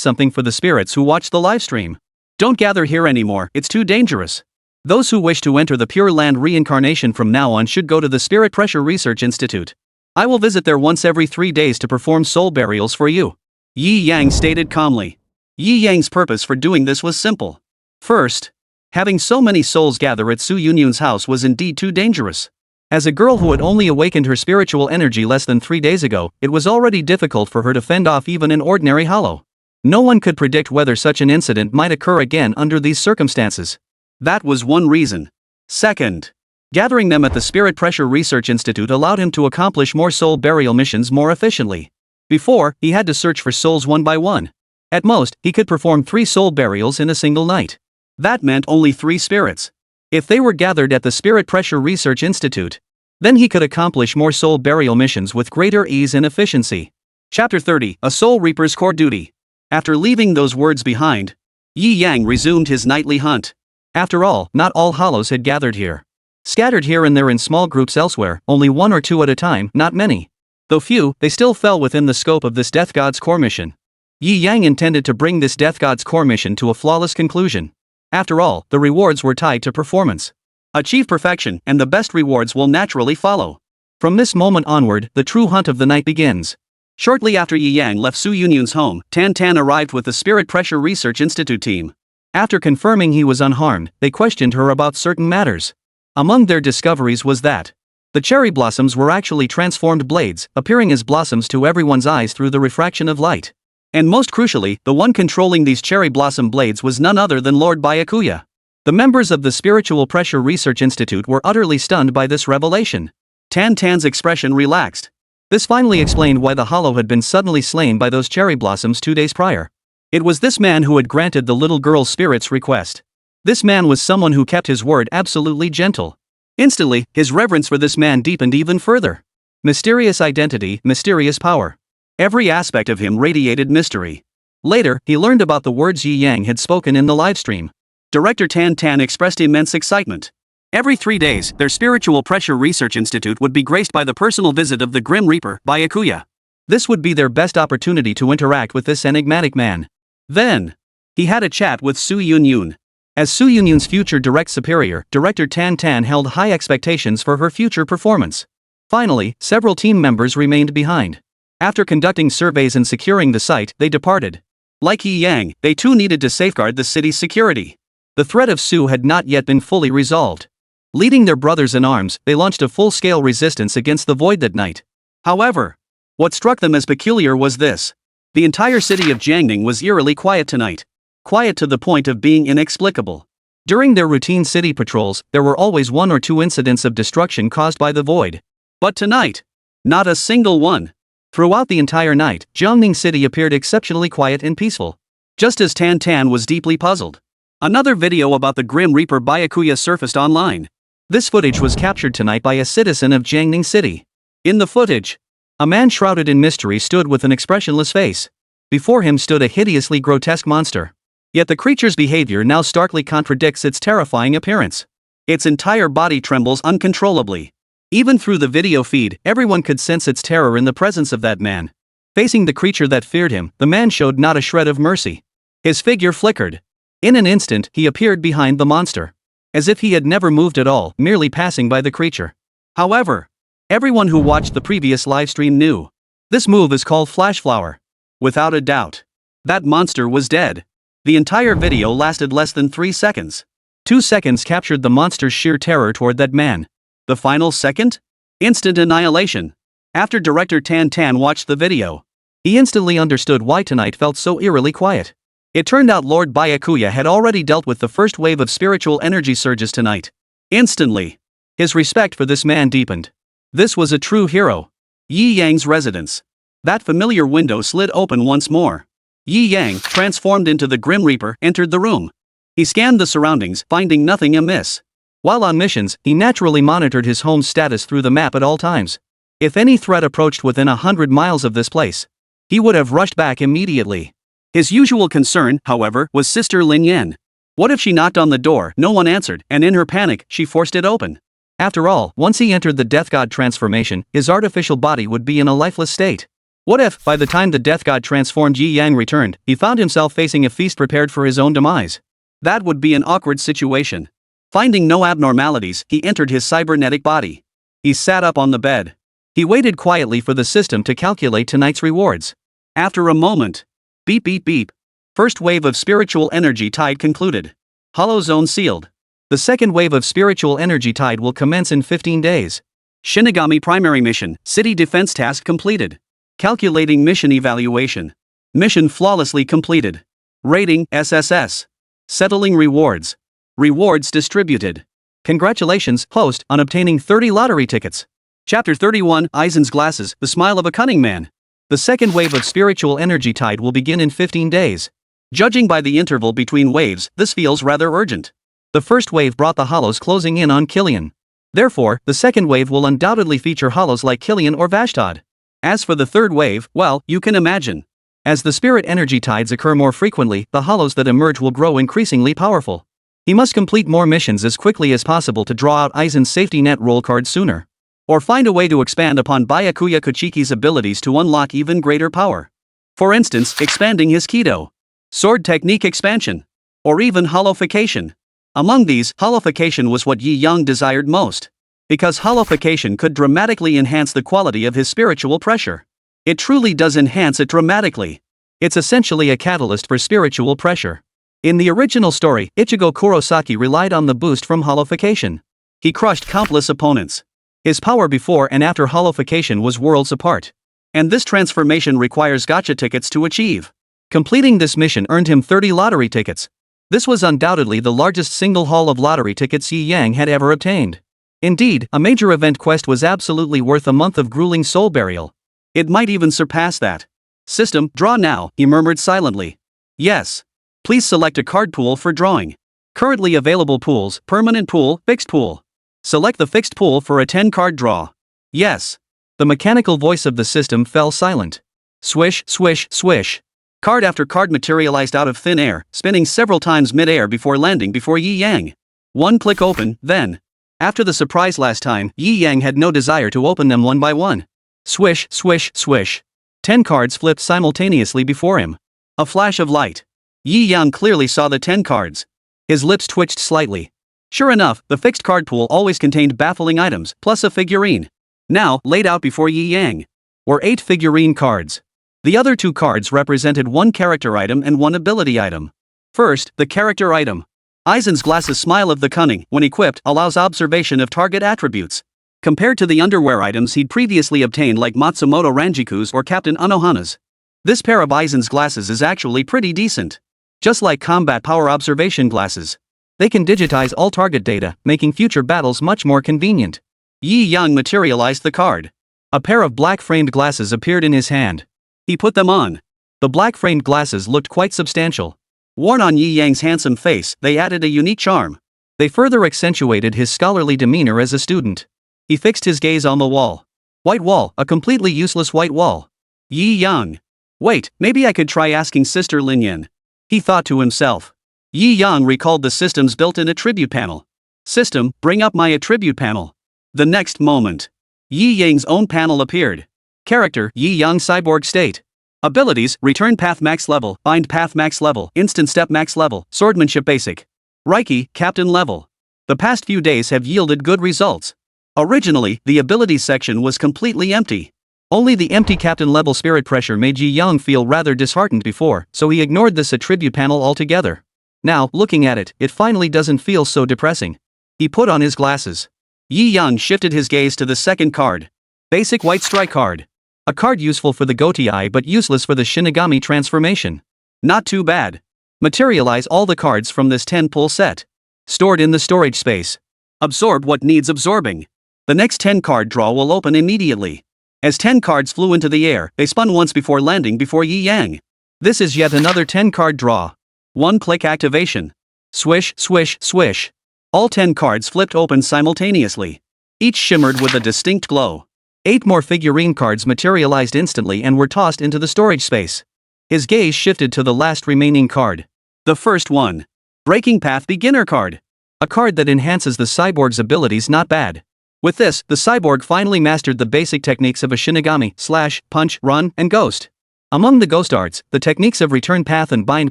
something for the spirits who watch the live stream. Don't gather here anymore, it's too dangerous. Those who wish to enter the Pure Land reincarnation from now on should go to the Spirit Pressure Research Institute. I will visit there once every 3 days to perform soul burials for you. Yi Yang stated calmly. Yi Yang's purpose for doing this was simple. First, having so many souls gather at Su Yunyun's house was indeed too dangerous. As a girl who had only awakened her spiritual energy less than 3 days ago, it was already difficult for her to fend off even an ordinary hollow. No one could predict whether such an incident might occur again under these circumstances. That was one reason. Second, gathering them at the Spirit Pressure Research Institute allowed him to accomplish more soul burial missions more efficiently. Before, he had to search for souls one by one. At most, he could perform 3 soul burials in a single night. That meant only 3 spirits. If they were gathered at the Spirit Pressure Research Institute, then he could accomplish more soul burial missions with greater ease and efficiency. Chapter 30, A Soul Reaper's Core Duty. After leaving those words behind, Yi Yang resumed his nightly hunt. After all, not all hollows had gathered here. Scattered here and there in small groups elsewhere, only 1 or 2 at a time, not many. Though few, they still fell within the scope of this Death God's core mission. Yi Yang intended to bring this Death God's core mission to a flawless conclusion. After all, the rewards were tied to performance. Achieve perfection, and the best rewards will naturally follow. From this moment onward, the true hunt of the night begins. Shortly after Yi Yang left Su Yunyun's home, Tan Tan arrived with the Spirit Pressure Research Institute team. After confirming he was unharmed, they questioned her about certain matters. Among their discoveries was that the cherry blossoms were actually transformed blades, appearing as blossoms to everyone's eyes through the refraction of light. And most crucially, the one controlling these cherry blossom blades was none other than Lord Byakuya. The members of the Spiritual Pressure Research Institute were utterly stunned by this revelation. Tan Tan's expression relaxed. This finally explained why the hollow had been suddenly slain by those cherry blossoms 2 days prior. It was this man who had granted the little girl's spirit's request. This man was someone who kept his word absolutely gentle. Instantly, his reverence for this man deepened even further. Mysterious identity, mysterious power. Every aspect of him radiated mystery. Later, he learned about the words Yi Yang had spoken in the livestream. Director Tan Tan expressed immense excitement. Every 3 days, their Spiritual Pressure Research Institute would be graced by the personal visit of the Grim Reaper, Byakuya. This would be their best opportunity to interact with this enigmatic man. Then, he had a chat with Su Yunyun. As Su Yunyun's future direct superior, Director Tan Tan held high expectations for her future performance. Finally, several team members remained behind. After conducting surveys and securing the site, they departed. Like Yi Yang, they too needed to safeguard the city's security. The threat of Su had not yet been fully resolved. Leading their brothers in arms, they launched a full-scale resistance against the void that night. However, what struck them as peculiar was this. The entire city of Jiangning was eerily quiet tonight. Quiet to the point of being inexplicable. During their routine city patrols, there were always 1 or 2 incidents of destruction caused by the void. But tonight, Not a single one. Throughout the entire night, Jiangning City appeared exceptionally quiet and peaceful. Just as Tan Tan was deeply puzzled. Another video about the Grim Reaper Byakuya surfaced online. This footage was captured tonight by a citizen of Jiangning City. In the footage, a man shrouded in mystery stood with an expressionless face. Before him stood a hideously grotesque monster. Yet the creature's behavior now starkly contradicts its terrifying appearance. Its entire body trembles uncontrollably. Even through the video feed, everyone could sense its terror in the presence of that man. Facing the creature that feared him, the man showed not a shred of mercy. His figure flickered. In an instant, he appeared behind the monster. As if he had never moved at all, merely passing by the creature. However, everyone who watched the previous livestream knew. This move is called Flash Flower. Without a doubt. That monster was dead. The entire video lasted less than 3 seconds. 2 seconds captured the monster's sheer terror toward that man. The final second? Instant annihilation. After director Tan Tan watched the video, he instantly understood why tonight felt so eerily quiet. It turned out Lord Byakuya had already dealt with the first wave of spiritual energy surges tonight. Instantly, his respect for this man deepened. This was a true hero. Yi Yang's residence. That familiar window slid open once more. Yi Yang, transformed into the Grim Reaper, entered the room. He scanned the surroundings, finding nothing amiss. While on missions, he naturally monitored his home's status through the map at all times. If any threat approached within 100 miles of this place, he would have rushed back immediately. His usual concern, however, was Sister Lin Yan. What if she knocked on the door, no one answered, and in her panic, she forced it open? After all, once he entered the Death God transformation, his artificial body would be in a lifeless state. What if, by the time the Death God transformed Yi Yang returned, he found himself facing a feast prepared for his own demise? That would be an awkward situation. Finding no abnormalities, he entered his cybernetic body. He sat up on the bed. He waited quietly for the system to calculate tonight's rewards. After a moment, beep beep beep. First wave of spiritual energy tide concluded. Hollow zone sealed. The second wave of spiritual energy tide will commence in 15 days. Shinigami primary mission, city defense task completed. Calculating mission evaluation. Mission flawlessly completed. Rating SSS. Settling rewards. Rewards distributed. Congratulations, host, on obtaining 30 lottery tickets. Chapter 31, Aizen's Glasses, The Smile of a Cunning Man. The second wave of spiritual energy tide will begin in 15 days. Judging by the interval between waves, this feels rather urgent. The first wave brought the hollows closing in on Killian. Therefore, the second wave will undoubtedly feature hollows like Killian or Vashtod. As for the third wave, well, you can imagine. As the spirit energy tides occur more frequently, the hollows that emerge will grow increasingly powerful. He must complete more missions as quickly as possible to draw out Aizen's safety net roll card sooner. Or find a way to expand upon Byakuya Kochiki's abilities to unlock even greater power. For instance, expanding his Kido. Sword technique expansion. Or even hollowification. Among these, hollowification was what Yi Yang desired most. Because hollowification could dramatically enhance the quality of his spiritual pressure. It truly does enhance it dramatically. It's essentially a catalyst for spiritual pressure. In the original story, Ichigo Kurosaki relied on the boost from hollowification. He crushed countless opponents. His power before and after hollowification was worlds apart. And this transformation requires gacha tickets to achieve. Completing this mission earned him 30 lottery tickets. This was undoubtedly the largest single haul of lottery tickets Yi Yang had ever obtained. Indeed, a major event quest was absolutely worth a month of grueling soul burial. It might even surpass that. System, draw now, he murmured silently. Yes. Please select a card pool for drawing. Currently available pools, permanent pool, fixed pool. Select the fixed pool for a 10-card draw. Yes. The mechanical voice of the system fell silent. Swish, swish, swish. Card after card materialized out of thin air, spinning several times mid-air before landing before Yi Yang. One click open, then. After the surprise last time, Yi Yang had no desire to open them one by one. Swish, swish, swish. 10 cards flipped simultaneously before him. A flash of light. Yi Yang clearly saw the 10 cards. His lips twitched slightly. Sure enough, the fixed card pool always contained baffling items, plus a figurine. Now, laid out before Yi Yang, were 8 figurine cards. The other 2 cards represented 1 character item and 1 ability item. First, the character item. Aizen's Glasses Smile of the Cunning, when equipped, allows observation of target attributes. Compared to the underwear items he'd previously obtained like Matsumoto Ranjiku's or Captain Unohana's. This pair of Aizen's glasses is actually pretty decent. Just like combat power observation glasses. They can digitize all target data, making future battles much more convenient. Yi Yang materialized the card. A pair of black-framed glasses appeared in his hand. He put them on. The black-framed glasses looked quite substantial. Worn on Yi Yang's handsome face, they added a unique charm. They further accentuated his scholarly demeanor as a student. He fixed his gaze on the wall. White wall, a completely useless white wall. Yi Yang. Wait, maybe I could try asking Sister Lin Yan. He thought to himself. Yi Yang recalled the system's built-in attribute panel. System, bring up my attribute panel. The next moment, Yi Yang's own panel appeared. Character, Yi Yang cyborg state. Abilities, return path max level, bind path max level, instant step max level, swordsmanship basic. Reiki, captain level. The past few days have yielded good results. Originally, the abilities section was completely empty. Only the empty captain level spirit pressure made Yi Yang feel rather disheartened before, so he ignored this attribute panel altogether. Now, looking at it, it finally doesn't feel so depressing. He put on his glasses. Yi Yang shifted his gaze to the second card. Basic White Strike card. A card useful for the Goatee Eye but useless for the Shinigami transformation. Not too bad. Materialize all the cards from this 10-pull set. Stored in the storage space. Absorb what needs absorbing. The next 10 card draw will open immediately. As 10 cards flew into the air, they spun once before landing before Yi Yang. This is yet another 10 card draw. One-click activation. Swish, swish, swish. All 10 cards flipped open simultaneously. Each shimmered with a distinct glow. 8 more figurine cards materialized instantly and were tossed into the storage space. His gaze shifted to the last remaining card. The first one. Breaking Path Beginner card. A card that enhances the cyborg's abilities. Not bad. With this, the cyborg finally mastered the basic techniques of a Shinigami, slash, punch, run, and ghost. Among the ghost arts, the techniques of return path and bind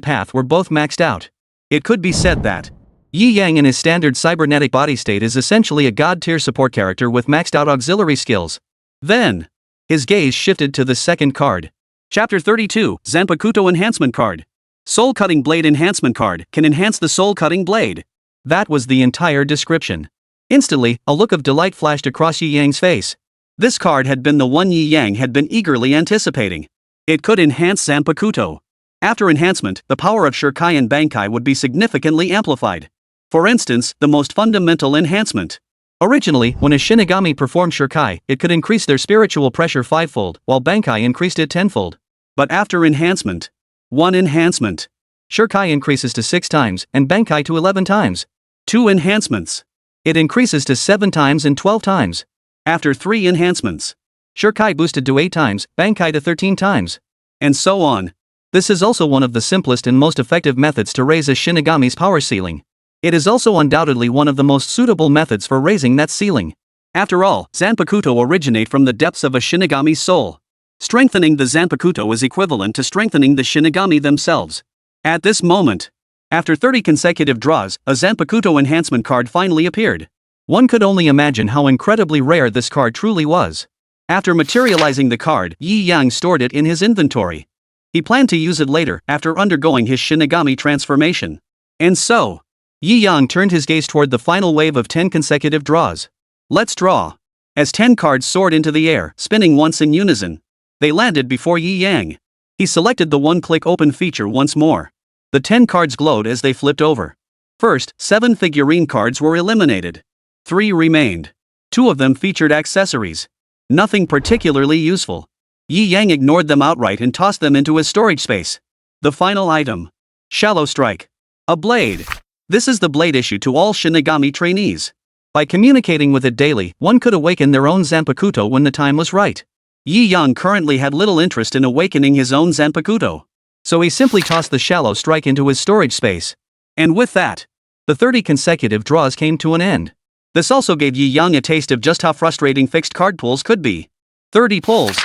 path were both maxed out. It could be said that Yi Yang in his standard cybernetic body state is essentially a god-tier support character with maxed out auxiliary skills. Then, his gaze shifted to the second card. Chapter 32, Zanpakuto Enhancement Card. Soul Cutting Blade Enhancement Card, can enhance the soul cutting blade. That was the entire description. Instantly, a look of delight flashed across Yi Yang's face. This card had been the one Yi Yang had been eagerly anticipating. It could enhance Zanpakuto. After enhancement, the power of Shurkai and Bankai would be significantly amplified. For instance, the most fundamental enhancement. Originally, when a Shinigami performed Shurkai, it could increase their spiritual pressure 5-fold, while Bankai increased it 10-fold. But after enhancement, one enhancement, Shurkai increases to 6 times, and Bankai to 11 times. 2 enhancements, it increases to 7 times and 12 times. After 3 enhancements, Shurkai boosted to 8 times, Bankai to 13 times. And so on. This is also one of the simplest and most effective methods to raise a Shinigami's power ceiling. It is also undoubtedly one of the most suitable methods for raising that ceiling. After all, Zanpakuto originate from the depths of a Shinigami's soul. Strengthening the Zanpakuto is equivalent to strengthening the Shinigami themselves. At this moment, after 30 consecutive draws, a Zanpakuto enhancement card finally appeared. One could only imagine how incredibly rare this card truly was. After materializing the card, Yi Yang stored it in his inventory. He planned to use it later, after undergoing his Shinigami transformation. And so, Yi Yang turned his gaze toward the final wave of 10 consecutive draws. Let's draw. As 10 cards soared into the air, spinning once in unison, they landed before Yi Yang. He selected the one-click open feature once more. The 10 cards glowed as they flipped over. First, 7 figurine cards were eliminated. 3 remained. 2 of them featured accessories. Nothing particularly useful. Yi Yang ignored them outright and tossed them into his storage space. The final item. Shallow Strike. A blade. This is the blade issued to all Shinigami trainees. By communicating with it daily, one could awaken their own Zanpakuto when the time was right. Yi Yang currently had little interest in awakening his own Zanpakuto. So he simply tossed the Shallow Strike into his storage space. And with that, the 30 consecutive draws came to an end. This also gave Yi Yang a taste of just how frustrating fixed card pulls could be. 30 pulls.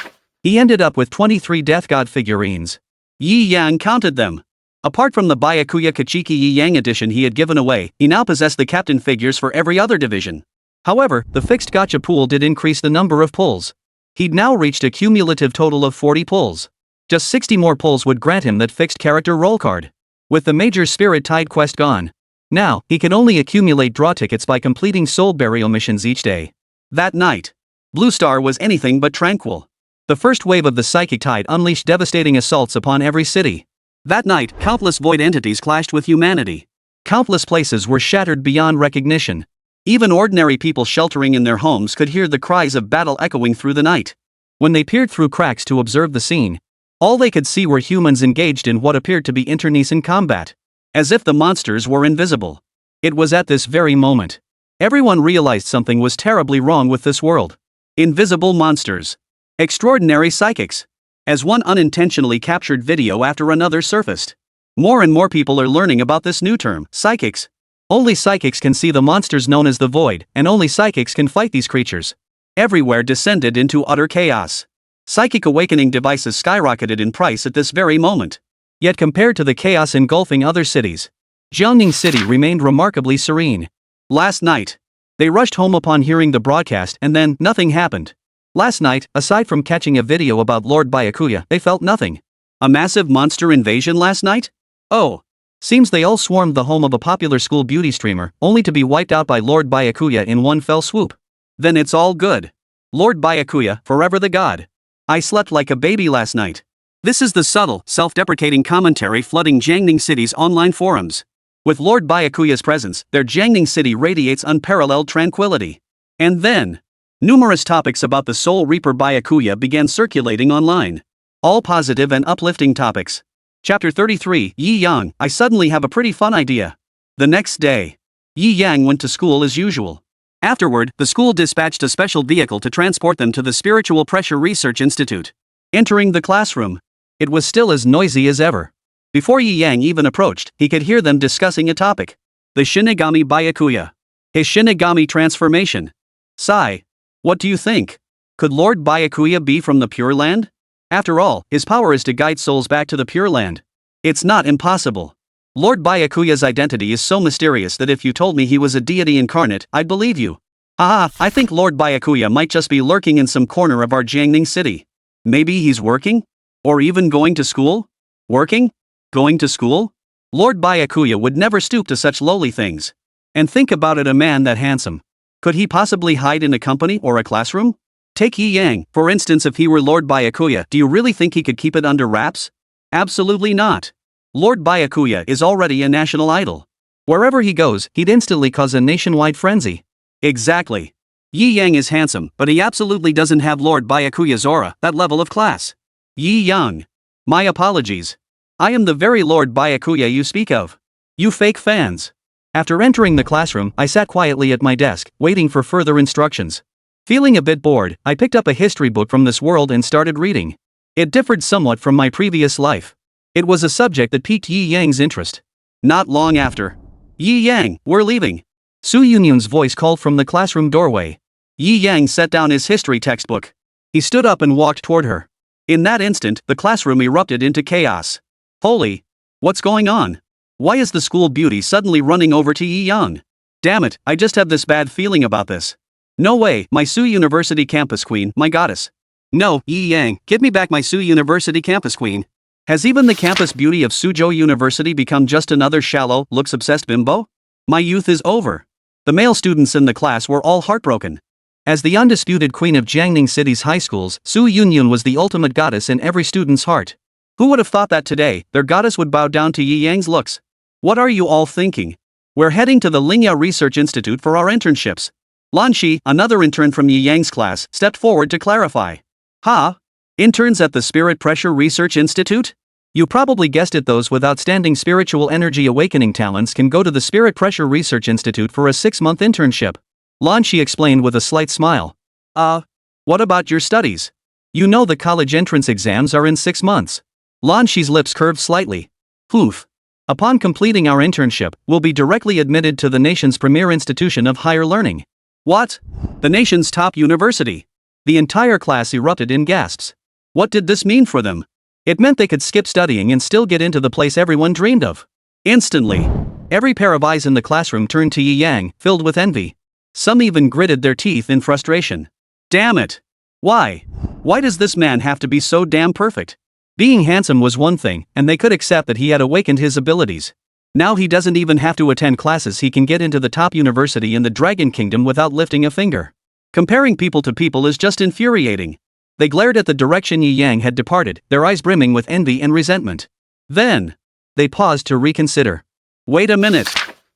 He ended up with 23 Death God figurines. Yi Yang counted them. Apart from the Byakuya Kachiki Yi Yang edition he had given away, he now possessed the captain figures for every other division. However, the fixed gacha pool did increase the number of pulls. He'd now reached a cumulative total of 40 pulls. Just 60 more pulls would grant him that fixed character role card. With the major Spirit Tide quest gone, now, he can only accumulate draw tickets by completing soul burial missions each day. That night, Blue Star was anything but tranquil. The first wave of the Psychic Tide unleashed devastating assaults upon every city. That night, countless void entities clashed with humanity. Countless places were shattered beyond recognition. Even ordinary people sheltering in their homes could hear the cries of battle echoing through the night. When they peered through cracks to observe the scene, all they could see were humans engaged in what appeared to be internecine combat. As if the monsters were invisible. It was at this very moment everyone realized something was terribly wrong with this world. Invisible monsters. Extraordinary psychics. As one unintentionally captured video after another surfaced. More and more people are learning about this new term, psychics. Only psychics can see the monsters known as the Void, and only psychics can fight these creatures. Everywhere descended into utter chaos. Psychic awakening devices skyrocketed in price at this very moment. Yet compared to the chaos engulfing other cities, Jiangning City remained remarkably serene. Last night, they rushed home upon hearing the broadcast and then nothing happened. Last night, aside from catching a video about Lord Byakuya, they felt nothing. A massive monster invasion last night? Oh. Seems they all swarmed the home of a popular school beauty streamer, only to be wiped out by Lord Byakuya in one fell swoop. Then it's all good. Lord Byakuya, forever the god. I slept like a baby last night. This is the subtle, self-deprecating commentary flooding Jiangning City's online forums. With Lord Byakuya's presence, their Jiangning City radiates unparalleled tranquility. And then, numerous topics about the Soul Reaper Byakuya began circulating online. All positive and uplifting topics. Chapter 33, Yi Yang, I suddenly have a pretty fun idea. The next day, Yi Yang went to school as usual. Afterward, the school dispatched a special vehicle to transport them to the Spiritual Pressure Research Institute. Entering the classroom, it was still as noisy as ever. Before Yi Yang even approached, he could hear them discussing a topic. The Shinigami Byakuya. His Shinigami transformation. Sigh. What do you think? Could Lord Byakuya be from the Pure Land? After all, his power is to guide souls back to the Pure Land. It's not impossible. Lord Byakuya's identity is so mysterious that if you told me he was a deity incarnate, I'd believe you. Haha, I think Lord Byakuya might just be lurking in some corner of our Jiangning City. Maybe he's working? Or even going to school? Working? Going to school? Lord Byakuya would never stoop to such lowly things. And think about it, a man that handsome. Could he possibly hide in a company or a classroom? Take Yi Yang, for instance. If he were Lord Byakuya, do you really think he could keep it under wraps? Absolutely not. Lord Byakuya is already a national idol. Wherever he goes, he'd instantly cause a nationwide frenzy. Exactly. Yi Yang is handsome, but he absolutely doesn't have Lord Byakuya's aura, that level of class. Yi Yang. My apologies. I am the very Lord Byakuya you speak of. You fake fans. After entering the classroom, I sat quietly at my desk, waiting for further instructions. Feeling a bit bored, I picked up a history book from this world and started reading. It differed somewhat from my previous life. It was a subject that piqued Yi Yang's interest. Not long after. Yi Yang, we're leaving. Su Yunyun's voice called from the classroom doorway. Yi Yang set down his history textbook. He stood up and walked toward her. In that instant, the classroom erupted into chaos. Holy! What's going on? Why is the school beauty suddenly running over to Yi Yang? Damn it, I just have this bad feeling about this. No way, my Su University campus queen, my goddess. No, Yi Yang, give me back my Su University campus queen. Has even the campus beauty of Suzhou University become just another shallow, looks-obsessed bimbo? My youth is over. The male students in the class were all heartbroken. As the undisputed queen of Jiangning City's high schools, Su Yunyun was the ultimate goddess in every student's heart. Who would have thought that today, their goddess would bow down to Yi Yang's looks? What are you all thinking? We're heading to the Lingya Research Institute for our internships. Lan Shi, another intern from Yi Yang's class, stepped forward to clarify. Ha? Interns at the Spirit Pressure Research Institute? You probably guessed it, those with outstanding spiritual energy awakening talents can go to the Spirit Pressure Research Institute for a 6-month internship. Lan Shi explained with a slight smile. What about your studies? You know the college entrance exams are in 6 months. Lan Shi's lips curved slightly. Poof. Upon completing our internship, we'll be directly admitted to the nation's premier institution of higher learning. What? The nation's top university? The entire class erupted in gasps. What did this mean for them? It meant they could skip studying and still get into the place everyone dreamed of. Instantly, every pair of eyes in the classroom turned to Yi Yang, filled with envy. Some even gritted their teeth in frustration. Damn it! Why? Why does this man have to be so damn perfect? Being handsome was one thing, and they could accept that he had awakened his abilities. Now he doesn't even have to attend classes, he can get into the top university in the Dragon Kingdom without lifting a finger. Comparing people to people is just infuriating. They glared at the direction Yi Yang had departed, their eyes brimming with envy and resentment. Then, they paused to reconsider. Wait a minute.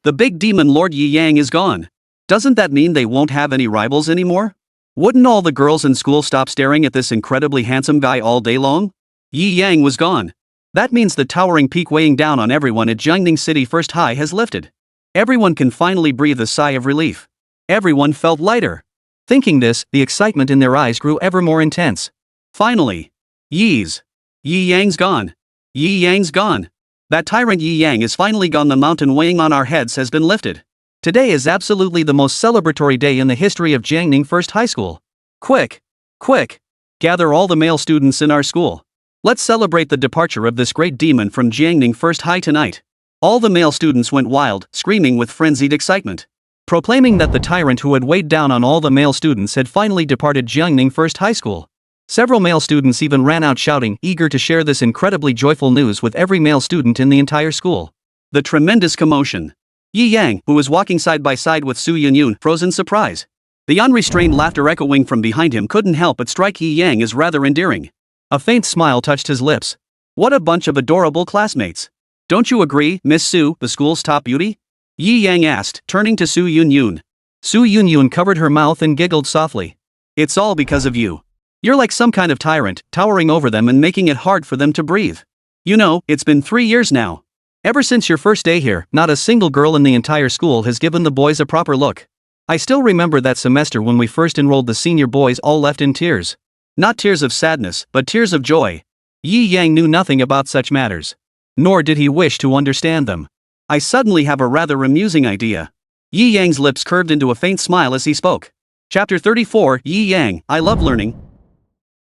The big demon Lord Yi Yang is gone. Doesn't that mean they won't have any rivals anymore? Wouldn't all the girls in school stop staring at this incredibly handsome guy all day long? Yi Yang was gone. That means the towering peak weighing down on everyone at Jiangning City First High has lifted. Everyone can finally breathe a sigh of relief. Everyone felt lighter. Thinking this, the excitement in their eyes grew ever more intense. Finally. Yi Yang's gone. Yi Yang's gone. That tyrant Yi Yang is finally gone. The mountain weighing on our heads has been lifted. Today is absolutely the most celebratory day in the history of Jiangning First High School. Quick! Quick! Gather all the male students in our school. Let's celebrate the departure of this great demon from Jiangning First High tonight. All the male students went wild, screaming with frenzied excitement, proclaiming that the tyrant who had weighed down on all the male students had finally departed Jiangning First High School. Several male students even ran out shouting, eager to share this incredibly joyful news with every male student in the entire school. The tremendous commotion. Yi Yang, who was walking side by side with Su Yunyun, froze in surprise. The unrestrained laughter echoing from behind him couldn't help but strike Yi Yang as rather endearing. A faint smile touched his lips. What a bunch of adorable classmates. Don't you agree, Miss Su, the school's top beauty? Yi Yang asked, turning to Su Yunyun. Su Yunyun covered her mouth and giggled softly. It's all because of you. You're like some kind of tyrant, towering over them and making it hard for them to breathe. You know, it's been 3 years now. Ever since your first day here, not a single girl in the entire school has given the boys a proper look. I still remember that semester when we first enrolled the senior boys all left in tears. Not tears of sadness, but tears of joy. Yi Yang knew nothing about such matters. Nor did he wish to understand them. I suddenly have a rather amusing idea. Yi Yang's lips curved into a faint smile as he spoke. Chapter 34, Yi Yang, I love learning.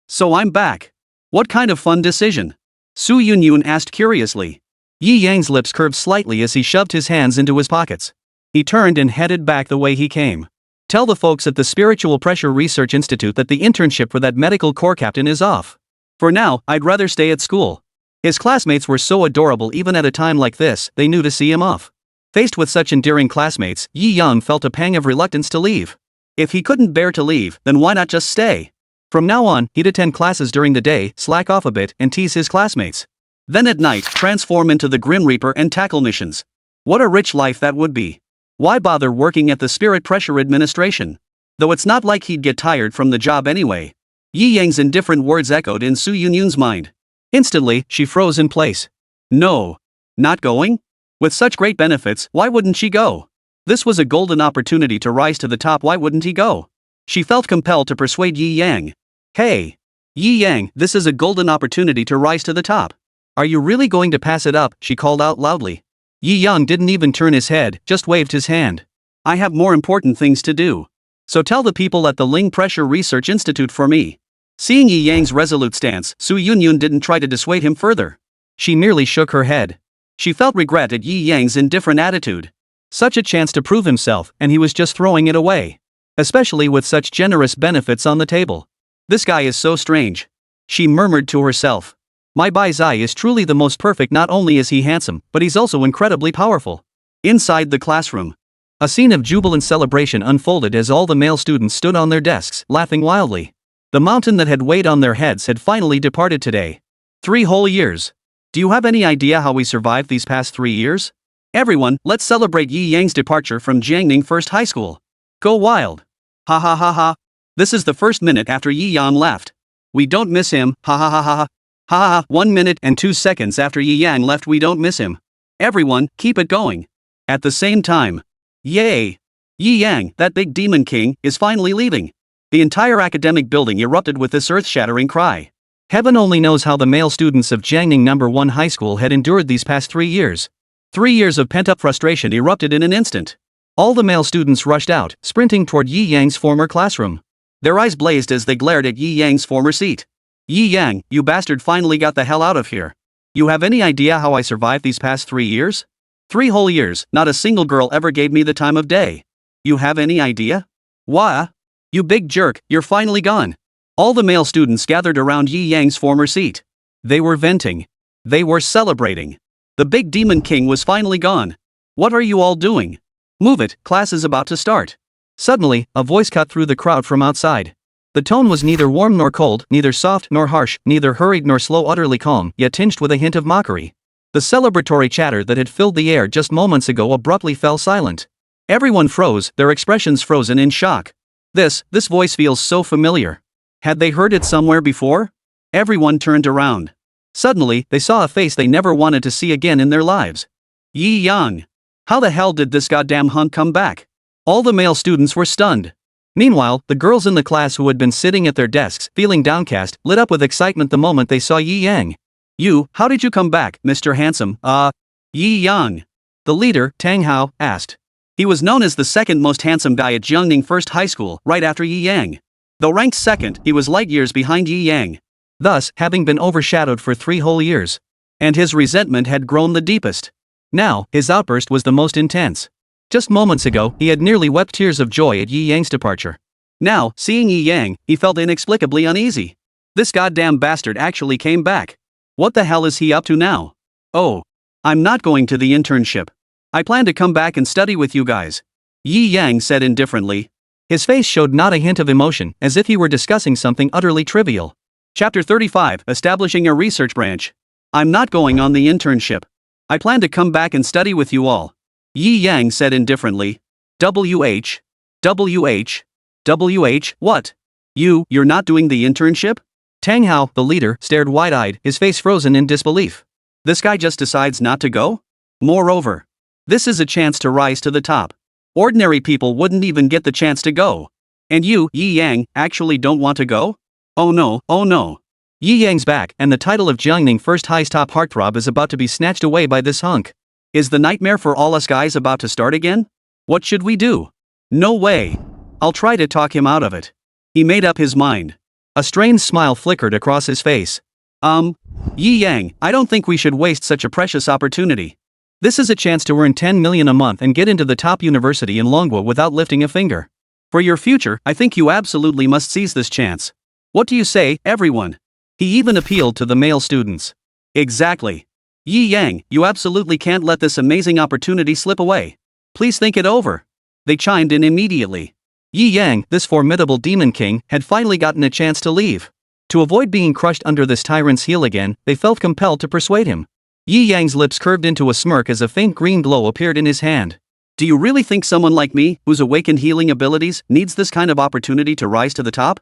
So I'm back. What kind of fun decision? Su Yunyun asked curiously. Yi Yang's lips curved slightly as he shoved his hands into his pockets. He turned and headed back the way he came. Tell the folks at the Spiritual Pressure Research Institute that the internship for that medical corps captain is off. For now, I'd rather stay at school. His classmates were so adorable even at a time like this, they knew to see him off. Faced with such endearing classmates, Yi Yang felt a pang of reluctance to leave. If he couldn't bear to leave, then why not just stay? From now on, he'd attend classes during the day, slack off a bit, and tease his classmates. Then at night, transform into the Grim Reaper and tackle missions. What a rich life that would be. Why bother working at the Spirit Pressure Administration? Though it's not like he'd get tired from the job anyway. Yi Yang's indifferent words echoed in Su Yunyun's mind. Instantly, she froze in place. No. Not going? With such great benefits, why wouldn't she go? This was a golden opportunity to rise to the top, why wouldn't he go? She felt compelled to persuade Yi Yang. Hey! Yi Yang, this is a golden opportunity to rise to the top. Are you really going to pass it up? She called out loudly. Yi Yang didn't even turn his head, just waved his hand. I have more important things to do. So tell the people at the Ling Pressure Research Institute for me. Seeing Yi Yang's resolute stance, Su Yunyun didn't try to dissuade him further. She merely shook her head. She felt regret at Yi Yang's indifferent attitude. Such a chance to prove himself, and he was just throwing it away. Especially with such generous benefits on the table. This guy is so strange. She murmured to herself. My Bai's eye is truly the most perfect. Not only is he handsome, but he's also incredibly powerful. Inside the classroom. A scene of jubilant celebration unfolded as all the male students stood on their desks, laughing wildly. The mountain that had weighed on their heads had finally departed today. 3 whole years. Do you have any idea how we survived these past 3 years? Everyone, let's celebrate Yi Yang's departure from Jiangning First High School. Go wild. Ha ha ha ha. This is the first minute after Yi Yang left. We don't miss him, ha ha ha ha ha. Ha ha, 1 minute and 2 seconds after Yi Yang left, we don't miss him. Everyone, keep it going. At the same time. Yay! Yi Yang, that big demon king, is finally leaving. The entire academic building erupted with this earth-shattering cry. Heaven only knows how the male students of Jiangning No. 1 High School had endured these past 3 years. 3 years of pent-up frustration erupted in an instant. All the male students rushed out, sprinting toward Yi Yang's former classroom. Their eyes blazed as they glared at Yi Yang's former seat. Yi Yang, you bastard finally got the hell out of here. You have any idea how I survived these past 3 years? 3 whole years, not a single girl ever gave me the time of day. You have any idea? Why? You big jerk, you're finally gone. All the male students gathered around Yi Yang's former seat. They were venting. They were celebrating. The big demon king was finally gone. What are you all doing? Move it, class is about to start. Suddenly, a voice cut through the crowd from outside. The tone was neither warm nor cold, neither soft nor harsh, neither hurried nor slow, utterly calm, yet tinged with a hint of mockery. The celebratory chatter that had filled the air just moments ago abruptly fell silent. Everyone froze, their expressions frozen in shock. This voice feels so familiar. Had they heard it somewhere before? Everyone turned around. Suddenly, they saw a face they never wanted to see again in their lives. Yi Yang. How the hell did this goddamn hunk come back? All the male students were stunned. Meanwhile, the girls in the class who had been sitting at their desks, feeling downcast, lit up with excitement the moment they saw Yi Yang. How did you come back, Mr. Handsome? Yi Yang. The leader, Tang Hao, asked. He was known as the second most handsome guy at Jiangning First High School, right after Yi Yang. Though ranked second, he was light years behind Yi Yang. Thus, having been overshadowed for 3 whole years. And his resentment had grown the deepest. Now, his outburst was the most intense. Just moments ago, he had nearly wept tears of joy at Yi Yang's departure. Now, seeing Yi Yang, he felt inexplicably uneasy. This goddamn bastard actually came back. What the hell is he up to now? Oh. I'm not going to the internship. I plan to come back and study with you guys. Yi Yang said indifferently. His face showed not a hint of emotion, as if he were discussing something utterly trivial. Chapter 35, Establishing a Research Branch. I'm not going on the internship. I plan to come back and study with you all. Yi Yang said indifferently. WH. What? You're not doing the internship? Tang Hao, the leader, stared wide-eyed, his face frozen in disbelief. This guy just decides not to go? Moreover, this is a chance to rise to the top. Ordinary people wouldn't even get the chance to go. And you, Yi Yang, actually don't want to go? Oh no. Yi Yang's back, and the title of Jiangning First High's top heartthrob is about to be snatched away by this hunk. Is the nightmare for all us guys about to start again? What should we do? No way. I'll try to talk him out of it. He made up his mind. A strained smile flickered across his face. Yi Yang, I don't think we should waste such a precious opportunity. This is a chance to earn 10 million a month and get into the top university in Manhwa without lifting a finger. For your future, I think you absolutely must seize this chance. What do you say, everyone? He even appealed to the male students. Exactly. Yi Yang, you absolutely can't let this amazing opportunity slip away. Please think it over. They chimed in immediately. Yi Yang, this formidable demon king, had finally gotten a chance to leave. To avoid being crushed under this tyrant's heel again, they felt compelled to persuade him. Yi Yang's lips curved into a smirk as a faint green glow appeared in his hand. Do you really think someone like me, whose awakened healing abilities, needs this kind of opportunity to rise to the top?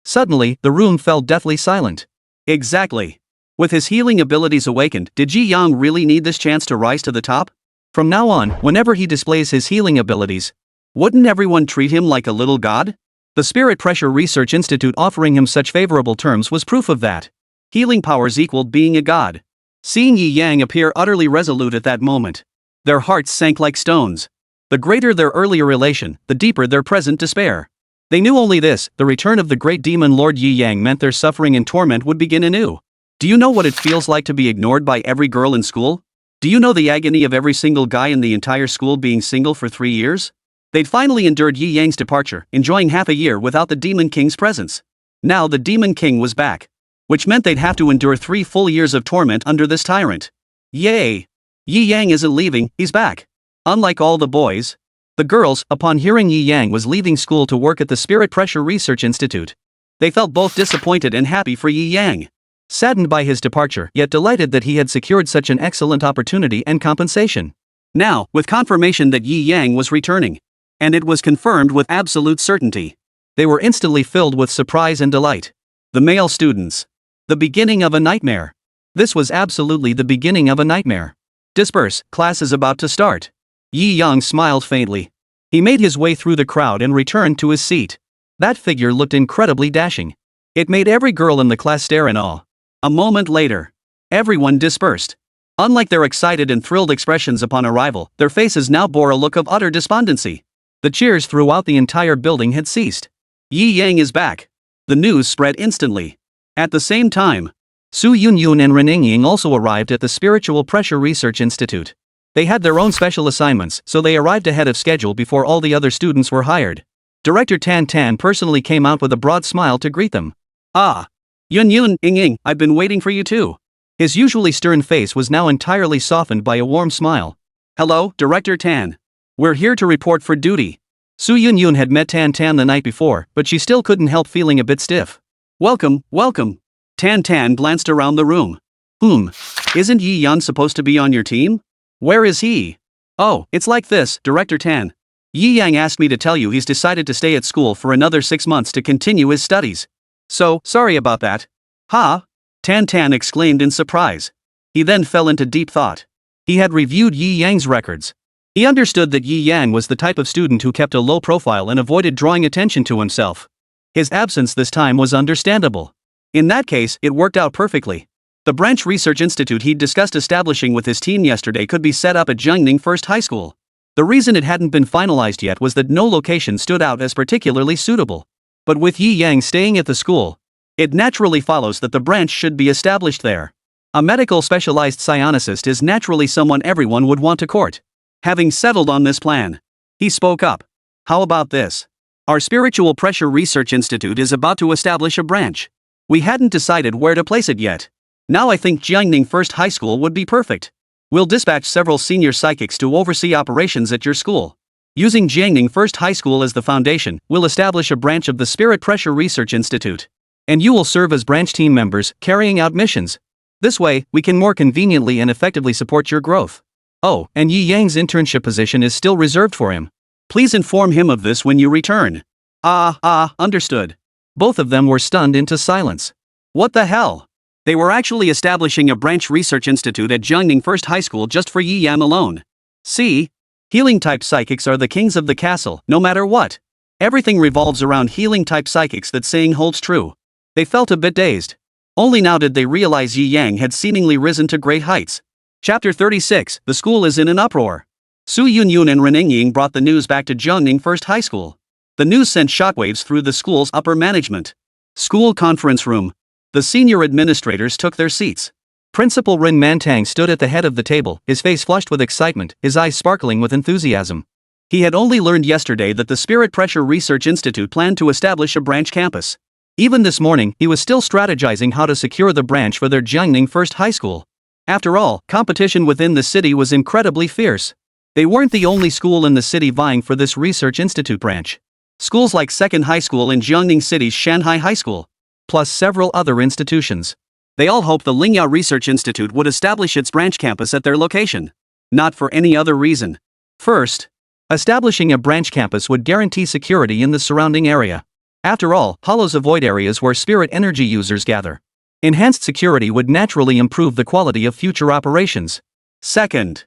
Suddenly, the room fell deathly silent. Exactly. With his healing abilities awakened, did Yi Yang really need this chance to rise to the top? From now on, whenever he displays his healing abilities, wouldn't everyone treat him like a little god? The Spirit Pressure Research Institute offering him such favorable terms was proof of that. Healing powers equaled being a god. Seeing Yi Yang appear utterly resolute at that moment, their hearts sank like stones. The greater their earlier elation, the deeper their present despair. They knew only this: the return of the great demon Lord Yi Yang meant their suffering and torment would begin anew. Do you know what it feels like to be ignored by every girl in school? Do you know the agony of every single guy in the entire school being single for 3 years? They'd finally endured Yi Yang's departure, enjoying half a year without the Demon King's presence. Now the Demon King was back. Which meant they'd have to endure 3 full years of torment under this tyrant. Yay! Yi Yang isn't leaving, he's back. Unlike all the boys, the girls, upon hearing Yi Yang was leaving school to work at the Spirit Pressure Research Institute, they felt both disappointed and happy for Yi Yang. Saddened by his departure, yet delighted that he had secured such an excellent opportunity and compensation. Now, with confirmation that Yi Yang was returning, and it was confirmed with absolute certainty, they were instantly filled with surprise and delight. The male students. The beginning of a nightmare. This was absolutely the beginning of a nightmare. Disperse, class is about to start. Yi Yang smiled faintly. He made his way through the crowd and returned to his seat. That figure looked incredibly dashing. It made every girl in the class stare in awe. A moment later, everyone dispersed. Unlike their excited and thrilled expressions upon arrival, their faces now bore a look of utter despondency. The cheers throughout the entire building had ceased. Yi Yang is back. The news spread instantly. At the same time, Su Yunyun and Ren Ying also arrived at the Spiritual Pressure Research Institute. They had their own special assignments, so they arrived ahead of schedule before all the other students were hired. Director Tan Tan personally came out with a broad smile to greet them. Yunyun, Ying, I've been waiting for you too. His usually stern face was now entirely softened by a warm smile. Hello, Director Tan. We're here to report for duty. Su Yunyun had met Tan Tan the night before, but she still couldn't help feeling a bit stiff. Welcome. Tan Tan glanced around the room. Isn't Yi Yan supposed to be on your team? Where is he? Oh, it's like this, Director Tan. Yi Yang asked me to tell you he's decided to stay at school for another 6 months to continue his studies. So, sorry about that. Huh? Tan Tan exclaimed in surprise. He then fell into deep thought. He had reviewed Yi Yang's records. He understood that Yi Yang was the type of student who kept a low profile and avoided drawing attention to himself. His absence this time was understandable. In that case, it worked out perfectly. The branch research institute he'd discussed establishing with his team yesterday could be set up at Jiangning First High School. The reason it hadn't been finalized yet was that no location stood out as particularly suitable. But with Yi Yang staying at the school, it naturally follows that the branch should be established there. A medical specialized psionicist is naturally someone everyone would want to court. Having settled on this plan, he spoke up. How about this? Our Spiritual Pressure Research Institute is about to establish a branch. We hadn't decided where to place it yet. Now I think Jiangning First High School would be perfect. We'll dispatch several senior psychics to oversee operations at your school. Using Jiangning First High School as the foundation, we'll establish a branch of the Spirit Pressure Research Institute. And you will serve as branch team members, carrying out missions. This way, we can more conveniently and effectively support your growth. Oh, and Yi Yang's internship position is still reserved for him. Please inform him of this when you return. Understood. Both of them were stunned into silence. What the hell? They were actually establishing a branch research institute at Jiangning First High School just for Yi Yang alone. See? Healing-type psychics are the kings of the castle, no matter what. Everything revolves around healing-type psychics, that saying holds true. They felt a bit dazed. Only now did they realize Yi Yang had seemingly risen to great heights. Chapter 36, The school is in an uproar. Su Yunyun and Ren Ying brought the news back to Jiangning First High School. The news sent shockwaves through the school's upper management. School conference room. The senior administrators took their seats. Principal Ren Mantang stood at the head of the table, his face flushed with excitement, his eyes sparkling with enthusiasm. He had only learned yesterday that the Spirit Pressure Research Institute planned to establish a branch campus. Even this morning, he was still strategizing how to secure the branch for their Jiangning First High School. After all, competition within the city was incredibly fierce. They weren't the only school in the city vying for this research institute branch. Schools like Second High School in Jiangning City's Shanghai High School, plus several other institutions. They all hoped the Lingyao Research Institute would establish its branch campus at their location. Not for any other reason. First, establishing a branch campus would guarantee security in the surrounding area. After all, hollows avoid areas where spirit energy users gather. Enhanced security would naturally improve the quality of future operations. Second,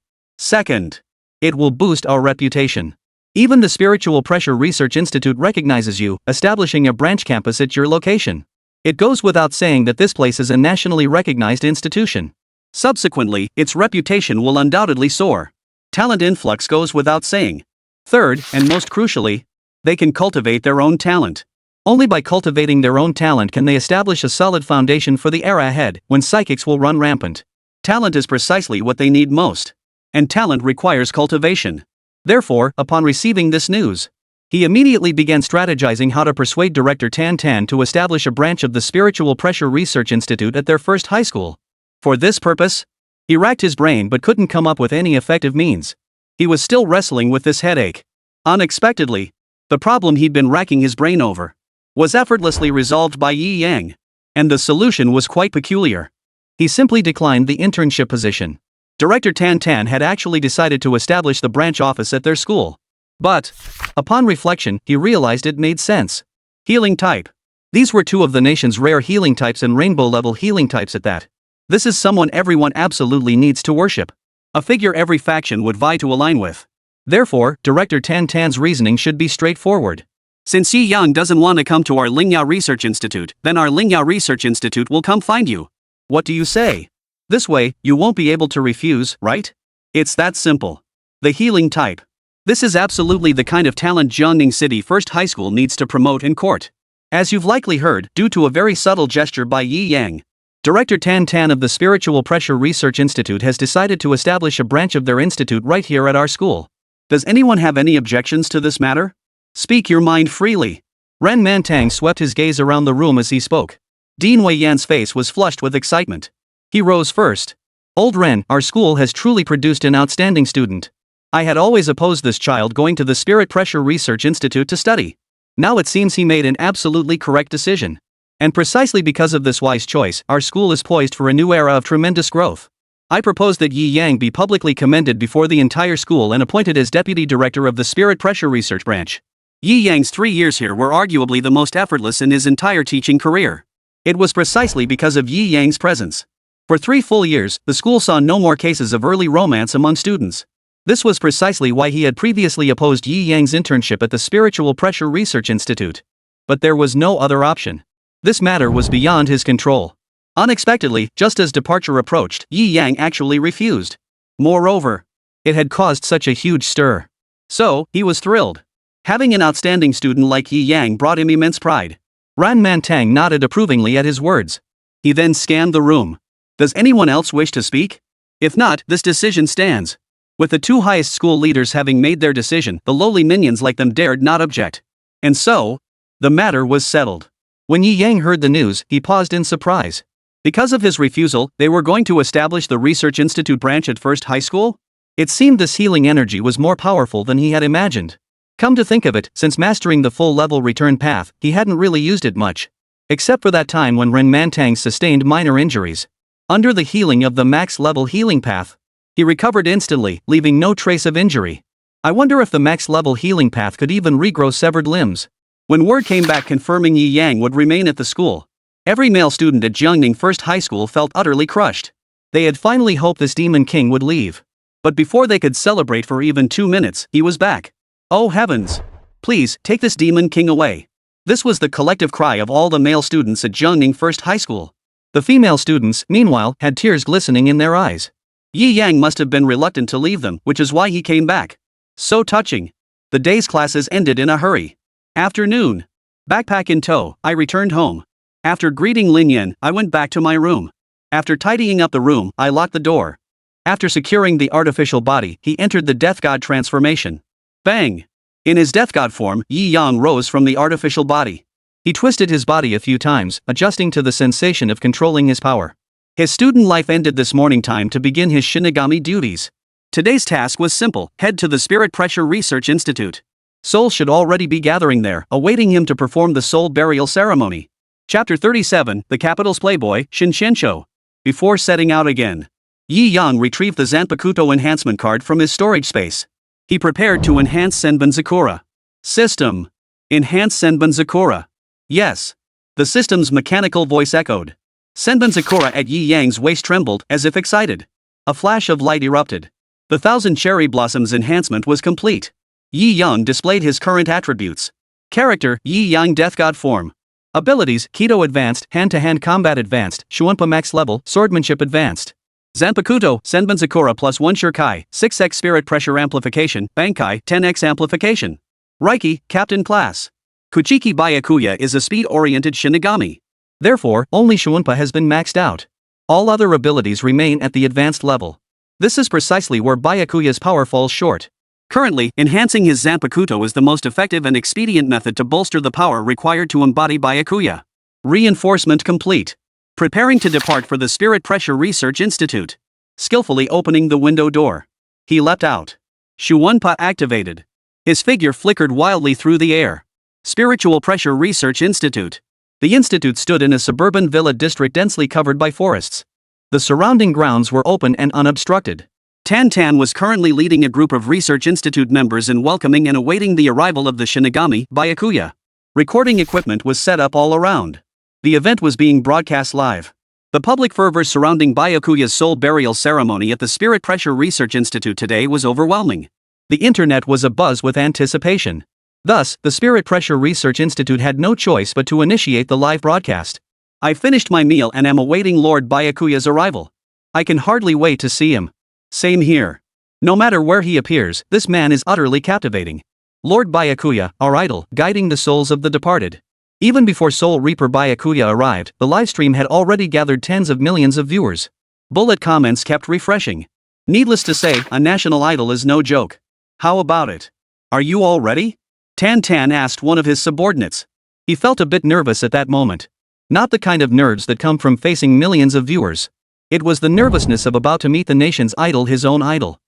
it will boost our reputation. Even the Spiritual Pressure Research Institute recognizes you, establishing a branch campus at your location. It goes without saying that this place is a nationally recognized institution. Subsequently, its reputation will undoubtedly soar. Talent influx goes without saying. Third, and most crucially, they can cultivate their own talent. Only by cultivating their own talent can they establish a solid foundation for the era ahead, when psychics will run rampant. Talent is precisely what they need most. And talent requires cultivation. Therefore, upon receiving this news, he immediately began strategizing how to persuade Director Tan Tan to establish a branch of the Spiritual Pressure Research Institute at their first high school. For this purpose, he racked his brain but couldn't come up with any effective means. He was still wrestling with this headache. Unexpectedly, the problem he'd been racking his brain over was effortlessly resolved by Yi Yang. And the solution was quite peculiar. He simply declined the internship position. Director Tan Tan had actually decided to establish the branch office at their school. But, upon reflection, he realized it made sense. Healing type. These were two of the nation's rare healing types and rainbow-level healing types at that. This is someone everyone absolutely needs to worship. A figure every faction would vie to align with. Therefore, Director Tan Tan's reasoning should be straightforward. Since Yi Yang doesn't want to come to our Lingyao Research Institute, then our Lingyao Research Institute will come find you. What do you say? This way, you won't be able to refuse, right? It's that simple. The healing type. This is absolutely the kind of talent Jiangning City First High School needs to promote and court. As you've likely heard, due to a very subtle gesture by Yi Yang, Director Tan Tan of the Spiritual Pressure Research Institute has decided to establish a branch of their institute right here at our school. Does anyone have any objections to this matter? Speak your mind freely. Ren Mantang swept his gaze around the room as he spoke. Dean Wei Yan's face was flushed with excitement. He rose first. Old Ren, our school has truly produced an outstanding student. I had always opposed this child going to the Spirit Pressure Research Institute to study. Now it seems he made an absolutely correct decision. And precisely because of this wise choice, our school is poised for a new era of tremendous growth. I propose that Yi Yang be publicly commended before the entire school and appointed as deputy director of the Spirit Pressure Research Branch. Yi Yang's 3 years here were arguably the most effortless in his entire teaching career. It was precisely because of Yi Yang's presence. For 3 full years, the school saw no more cases of early romance among students. This was precisely why he had previously opposed Yi Yang's internship at the Spiritual Pressure Research Institute. But there was no other option. This matter was beyond his control. Unexpectedly, just as departure approached, Yi Yang actually refused. Moreover, it had caused such a huge stir. So, he was thrilled. Having an outstanding student like Yi Yang brought him immense pride. Ran Mantang nodded approvingly at his words. He then scanned the room. Does anyone else wish to speak? If not, this decision stands. With the 2 highest school leaders having made their decision, the lowly minions like them dared not object. And so, the matter was settled. When Yi Yang heard the news, he paused in surprise. Because of his refusal, they were going to establish the Research Institute branch at First High School? It seemed this healing energy was more powerful than he had imagined. Come to think of it, since mastering the full-level return path, he hadn't really used it much. Except for that time when Ren Mantang sustained minor injuries. Under the healing of the max-level healing path, he recovered instantly, leaving no trace of injury. I wonder if the max-level healing path could even regrow severed limbs. When word came back confirming Yi Yang would remain at the school, every male student at Jiangning First High School felt utterly crushed. They had finally hoped this Demon King would leave. But before they could celebrate for even 2 minutes, he was back. Oh heavens! Please, take this Demon King away. This was the collective cry of all the male students at Jiangning First High School. The female students, meanwhile, had tears glistening in their eyes. Yi Yang must have been reluctant to leave them, which is why he came back. So touching. The day's classes ended in a hurry. Afternoon. Backpack in tow, I returned home. After greeting Lin Yan, I went back to my room. After tidying up the room, I locked the door. After securing the artificial body, he entered the Death God transformation. Bang! In his Death God form, Yi Yang rose from the artificial body. He twisted his body a few times, adjusting to the sensation of controlling his power. His student life ended this morning time to begin his Shinigami duties. Today's task was simple: head to the Spirit Pressure Research Institute. Souls should already be gathering there, awaiting him to perform the soul burial ceremony. Chapter 37, The Capital's Playboy, Shinshensho. Before setting out again, Yi Yang retrieved the Zanpakuto enhancement card from his storage space. He prepared to enhance Senbon Zakura. System. Enhance Senbon Zakura. Yes. The system's mechanical voice echoed. Senbon Zakura at Yi Yang's waist trembled, as if excited. A flash of light erupted. The 1,000 Cherry Blossoms enhancement was complete. Yi Yang displayed his current attributes. Character, Yi Yang Death God form. Abilities, Kido Advanced, Hand-to-Hand Combat Advanced, Shuunpa Max Level, Swordsmanship Advanced. Zanpakuto, Senbon Zakura plus 1 Shurkai, 6x Spirit Pressure Amplification, Bankai, 10x Amplification. Reiki, Captain Class. Kuchiki Byakuya is a speed-oriented Shinigami. Therefore, only Shuunpa has been maxed out. All other abilities remain at the advanced level. This is precisely where Byakuya's power falls short. Currently, enhancing his Zanpakuto is the most effective and expedient method to bolster the power required to embody Byakuya. Reinforcement complete. Preparing to depart for the Spirit Pressure Research Institute. Skillfully opening the window door. He leapt out. Shuunpa activated. His figure flickered wildly through the air. Spiritual Pressure Research Institute. The institute stood in a suburban villa district densely covered by forests. The surrounding grounds were open and unobstructed. Tan Tan was currently leading a group of Research Institute members in welcoming and awaiting the arrival of the Shinigami, Byakuya. Recording equipment was set up all around. The event was being broadcast live. The public fervor surrounding Byakuya's soul burial ceremony at the Spirit Pressure Research Institute today was overwhelming. The internet was abuzz with anticipation. Thus, the Spirit Pressure Research Institute had no choice but to initiate the live broadcast. I finished my meal and am awaiting Lord Byakuya's arrival. I can hardly wait to see him. Same here. No matter where he appears, this man is utterly captivating. Lord Byakuya, our idol, guiding the souls of the departed. Even before Soul Reaper Byakuya arrived, the livestream had already gathered tens of millions of viewers. Bullet comments kept refreshing. Needless to say, a national idol is no joke. How about it? Are you all ready? Tan Tan asked one of his subordinates. He felt a bit nervous at that moment. Not the kind of nerves that come from facing millions of viewers. It was the nervousness of about to meet the nation's idol, his own idol.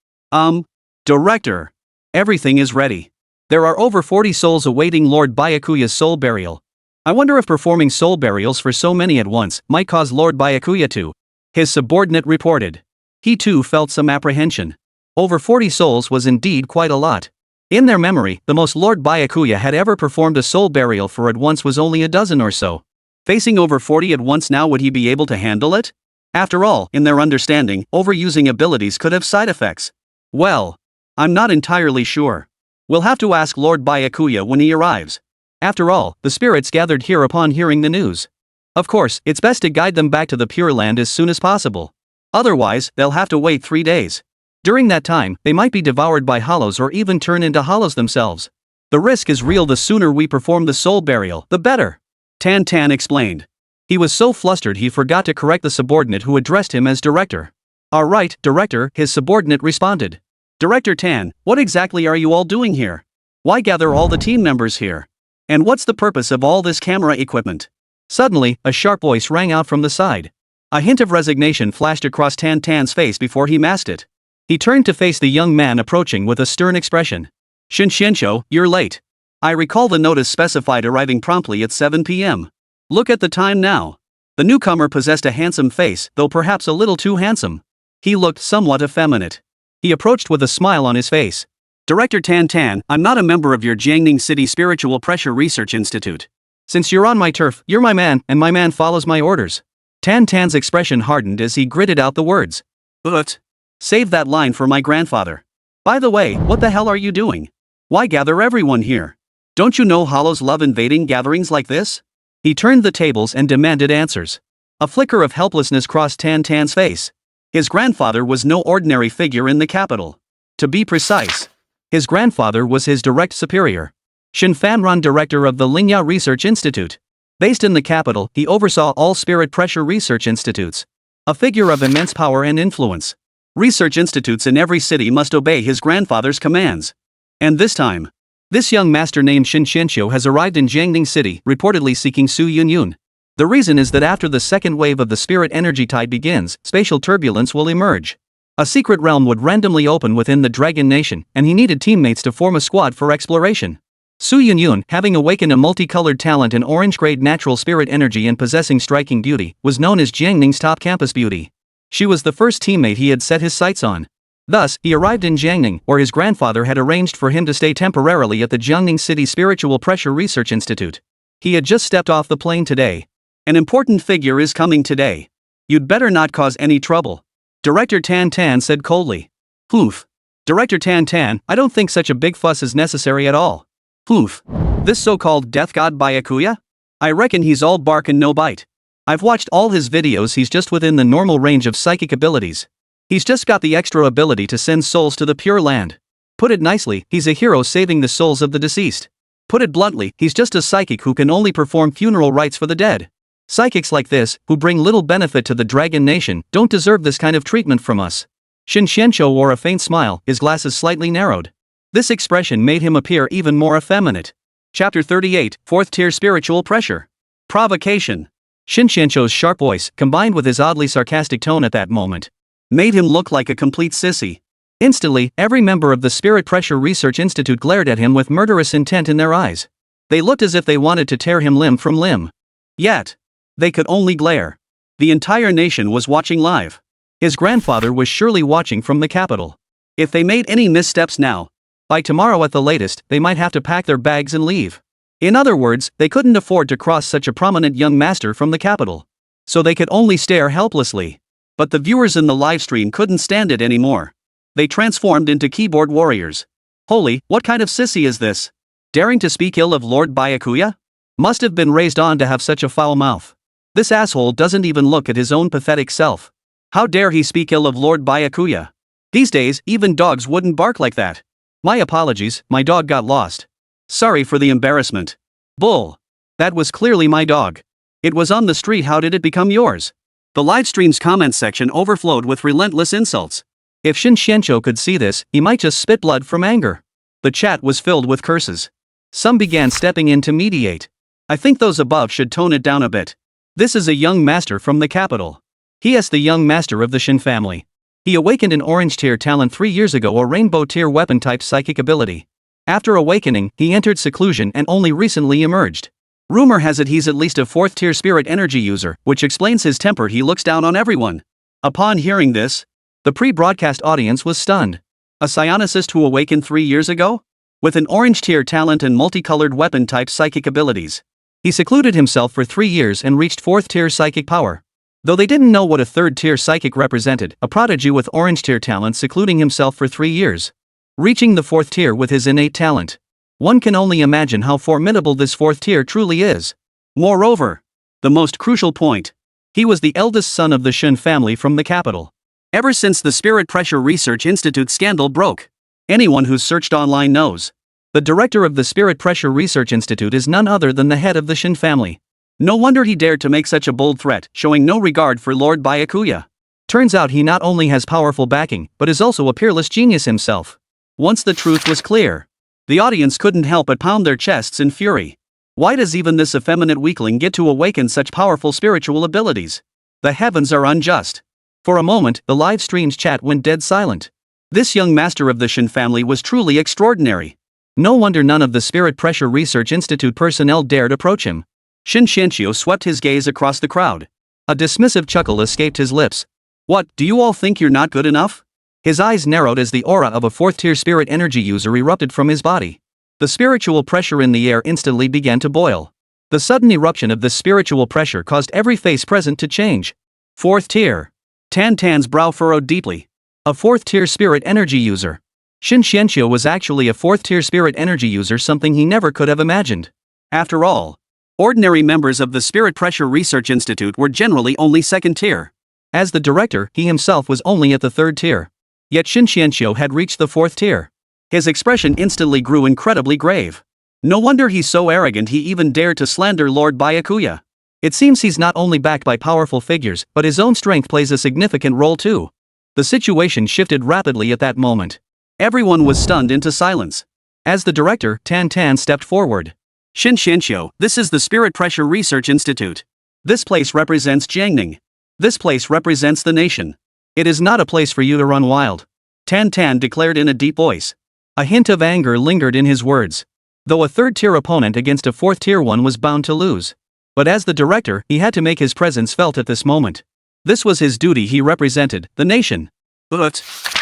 Director. Everything is ready. There are over 40 souls awaiting Lord Byakuya's soul burial. I wonder if performing soul burials for so many at once might cause Lord Byakuya to. His subordinate reported. He too felt some apprehension. Over 40 souls was indeed quite a lot. In their memory, the most Lord Byakuya had ever performed a soul burial for at once was only a dozen or so. Facing over 40 at once now, would he be able to handle it? After all, in their understanding, overusing abilities could have side effects. Well, I'm not entirely sure. We'll have to ask Lord Byakuya when he arrives. After all, the spirits gathered here upon hearing the news. Of course, it's best to guide them back to the Pure Land as soon as possible. Otherwise, they'll have to wait 3 days. During that time, they might be devoured by hollows or even turn into hollows themselves. The risk is real. The sooner we perform the soul burial, the better. Tan Tan explained. He was so flustered he forgot to correct the subordinate who addressed him as director. "All right, director," his subordinate responded. "Director Tan, what exactly are you all doing here? Why gather all the team members here? And what's the purpose of all this camera equipment?" Suddenly, a sharp voice rang out from the side. A hint of resignation flashed across Tan Tan's face before he masked it. He turned to face the young man approaching with a stern expression. "Shinshinsho, you're late. I recall the notice specified arriving promptly at 7 p.m. Look at the time now." The newcomer possessed a handsome face, though perhaps a little too handsome. He looked somewhat effeminate. He approached with a smile on his face. "Director Tan Tan, I'm not a member of your Jiangning City Spiritual Pressure Research Institute. Since you're on my turf, you're my man, and my man follows my orders." Tan Tan's expression hardened as he gritted out the words. "But save that line for my grandfather. By the way, what the hell are you doing? Why gather everyone here? Don't you know hollows love invading gatherings like this?" He turned the tables and demanded answers. A flicker of helplessness crossed Tan Tan's face. His grandfather was no ordinary figure in the capital. To be precise, his grandfather was his direct superior. Shin Fanran, director of the Lingya Research Institute. Based in the capital, he oversaw all spirit pressure research institutes. A figure of immense power and influence. Research institutes in every city must obey his grandfather's commands. And this time, this young master named Shin Xianxiu has arrived in Jiangning City, reportedly seeking Su Yunyun. The reason is that after the second wave of the spirit energy tide begins, spatial turbulence will emerge. A secret realm would randomly open within the Dragon Nation, and he needed teammates to form a squad for exploration. Su Yunyun, having awakened a multicolored talent in orange-grade natural spirit energy and possessing striking beauty, was known as Jiangning's top campus beauty. She was the first teammate he had set his sights on. Thus, he arrived in Jiangning, where his grandfather had arranged for him to stay temporarily at the Jiangning City Spiritual Pressure Research Institute. He had just stepped off the plane today. "An important figure is coming today. You'd better not cause any trouble," Director Tan Tan said coldly. "Poof. Director Tan Tan, I don't think such a big fuss is necessary at all." "Poof. This so-called death god Byakuya? I reckon he's all bark and no bite. I've watched all his videos. He's just within the normal range of psychic abilities. He's just got the extra ability to send souls to the Pure Land. Put it nicely, he's a hero saving the souls of the deceased. Put it bluntly, he's just a psychic who can only perform funeral rites for the dead. Psychics like this, who bring little benefit to the Dragon Nation, don't deserve this kind of treatment from us." Shin Xianqiu wore a faint smile, his glasses slightly narrowed. This expression made him appear even more effeminate. Chapter 38, 4th Tier Spiritual Pressure. Provocation. Shin Xianqiu's sharp voice, combined with his oddly sarcastic tone at that moment, made him look like a complete sissy. Instantly, every member of the Spirit Pressure Research Institute glared at him with murderous intent in their eyes. They looked as if they wanted to tear him limb from limb. Yet, they could only glare. The entire nation was watching live. His grandfather was surely watching from the capital. If they made any missteps now, by tomorrow at the latest, they might have to pack their bags and leave. In other words, they couldn't afford to cross such a prominent young master from the capital. So they could only stare helplessly. But the viewers in the livestream couldn't stand it anymore. They transformed into keyboard warriors. Holy, what kind of sissy is this? Daring to speak ill of Lord Byakuya? Must have been raised on to have such a foul mouth. This asshole doesn't even look at his own pathetic self. How dare he speak ill of Lord Byakuya? These days, even dogs wouldn't bark like that. My apologies, my dog got lost. Sorry for the embarrassment. Bull. That was clearly my dog. It was on the street. How did it become yours? The livestream's comment section overflowed with relentless insults. If Shin Xianqiu could see this, he might just spit blood from anger. The chat was filled with curses. Some began stepping in to mediate. I think those above should tone it down a bit. This is a young master from the capital. He is the young master of the Shin family. He awakened an orange tier talent 3 years ago, a rainbow tier weapon type psychic ability. After awakening, he entered seclusion and only recently emerged. Rumor has it he's at least a 4th tier spirit energy user, which explains his temper. He looks down on everyone. Upon hearing this, The pre-broadcast audience was stunned. A psionicist who awakened 3 years ago? With an orange tier talent and multicolored weapon-type psychic abilities. He secluded himself for 3 years and reached 4th tier psychic power. Though they didn't know what a 3rd tier psychic represented, a prodigy with orange tier talent secluding himself for 3 years. Reaching the 4th tier with his innate talent. One can only imagine how formidable this 4th tier truly is. Moreover, the most crucial point. He was the eldest son of the Shun family from the capital. Ever since the Spirit Pressure Research Institute scandal broke. Anyone who's searched online knows. The director of the Spirit Pressure Research Institute is none other than the head of the Shin family. No wonder he dared to make such a bold threat, showing no regard for Lord Byakuya. Turns out he not only has powerful backing, but is also a peerless genius himself. Once the truth was clear, the audience couldn't help but pound their chests in fury. Why does even this effeminate weakling get to awaken such powerful spiritual abilities? The heavens are unjust. For a moment, the live stream's chat went dead silent. This young master of the Shin family was truly extraordinary. No wonder none of the Spirit Pressure Research Institute personnel dared approach him. Shin Qianqiu swept his gaze across the crowd. A dismissive chuckle escaped his lips. What, do you all think you're not good enough? His eyes narrowed as the aura of a 4th tier spirit energy user erupted from his body. The spiritual pressure in the air instantly began to boil. The sudden eruption of this spiritual pressure caused every face present to change. 4th tier. Tan's brow furrowed deeply. A 4th tier spirit energy user. Shin Qianqiu was actually a 4th tier spirit energy user, something he never could have imagined. After all, ordinary members of the Spirit Pressure Research Institute were generally only 2nd tier. As the director, he himself was only at the 3rd tier. Yet Shin Qianqiu had reached the 4th tier. His expression instantly grew incredibly grave. No wonder he's so arrogant he even dared to slander Lord Byakuya. It seems he's not only backed by powerful figures, but his own strength plays a significant role too. The situation shifted rapidly at that moment. Everyone was stunned into silence. As the director, Tan stepped forward. Shin Qianqiu, this is the Spirit Pressure Research Institute. This place represents Jiangning. This place represents the nation. It is not a place for you to run wild. Tan declared in a deep voice. A hint of anger lingered in his words. Though a 3rd tier opponent against a 4th tier one was bound to lose. But as the director, he had to make his presence felt at this moment. This was his duty, he represented the nation. But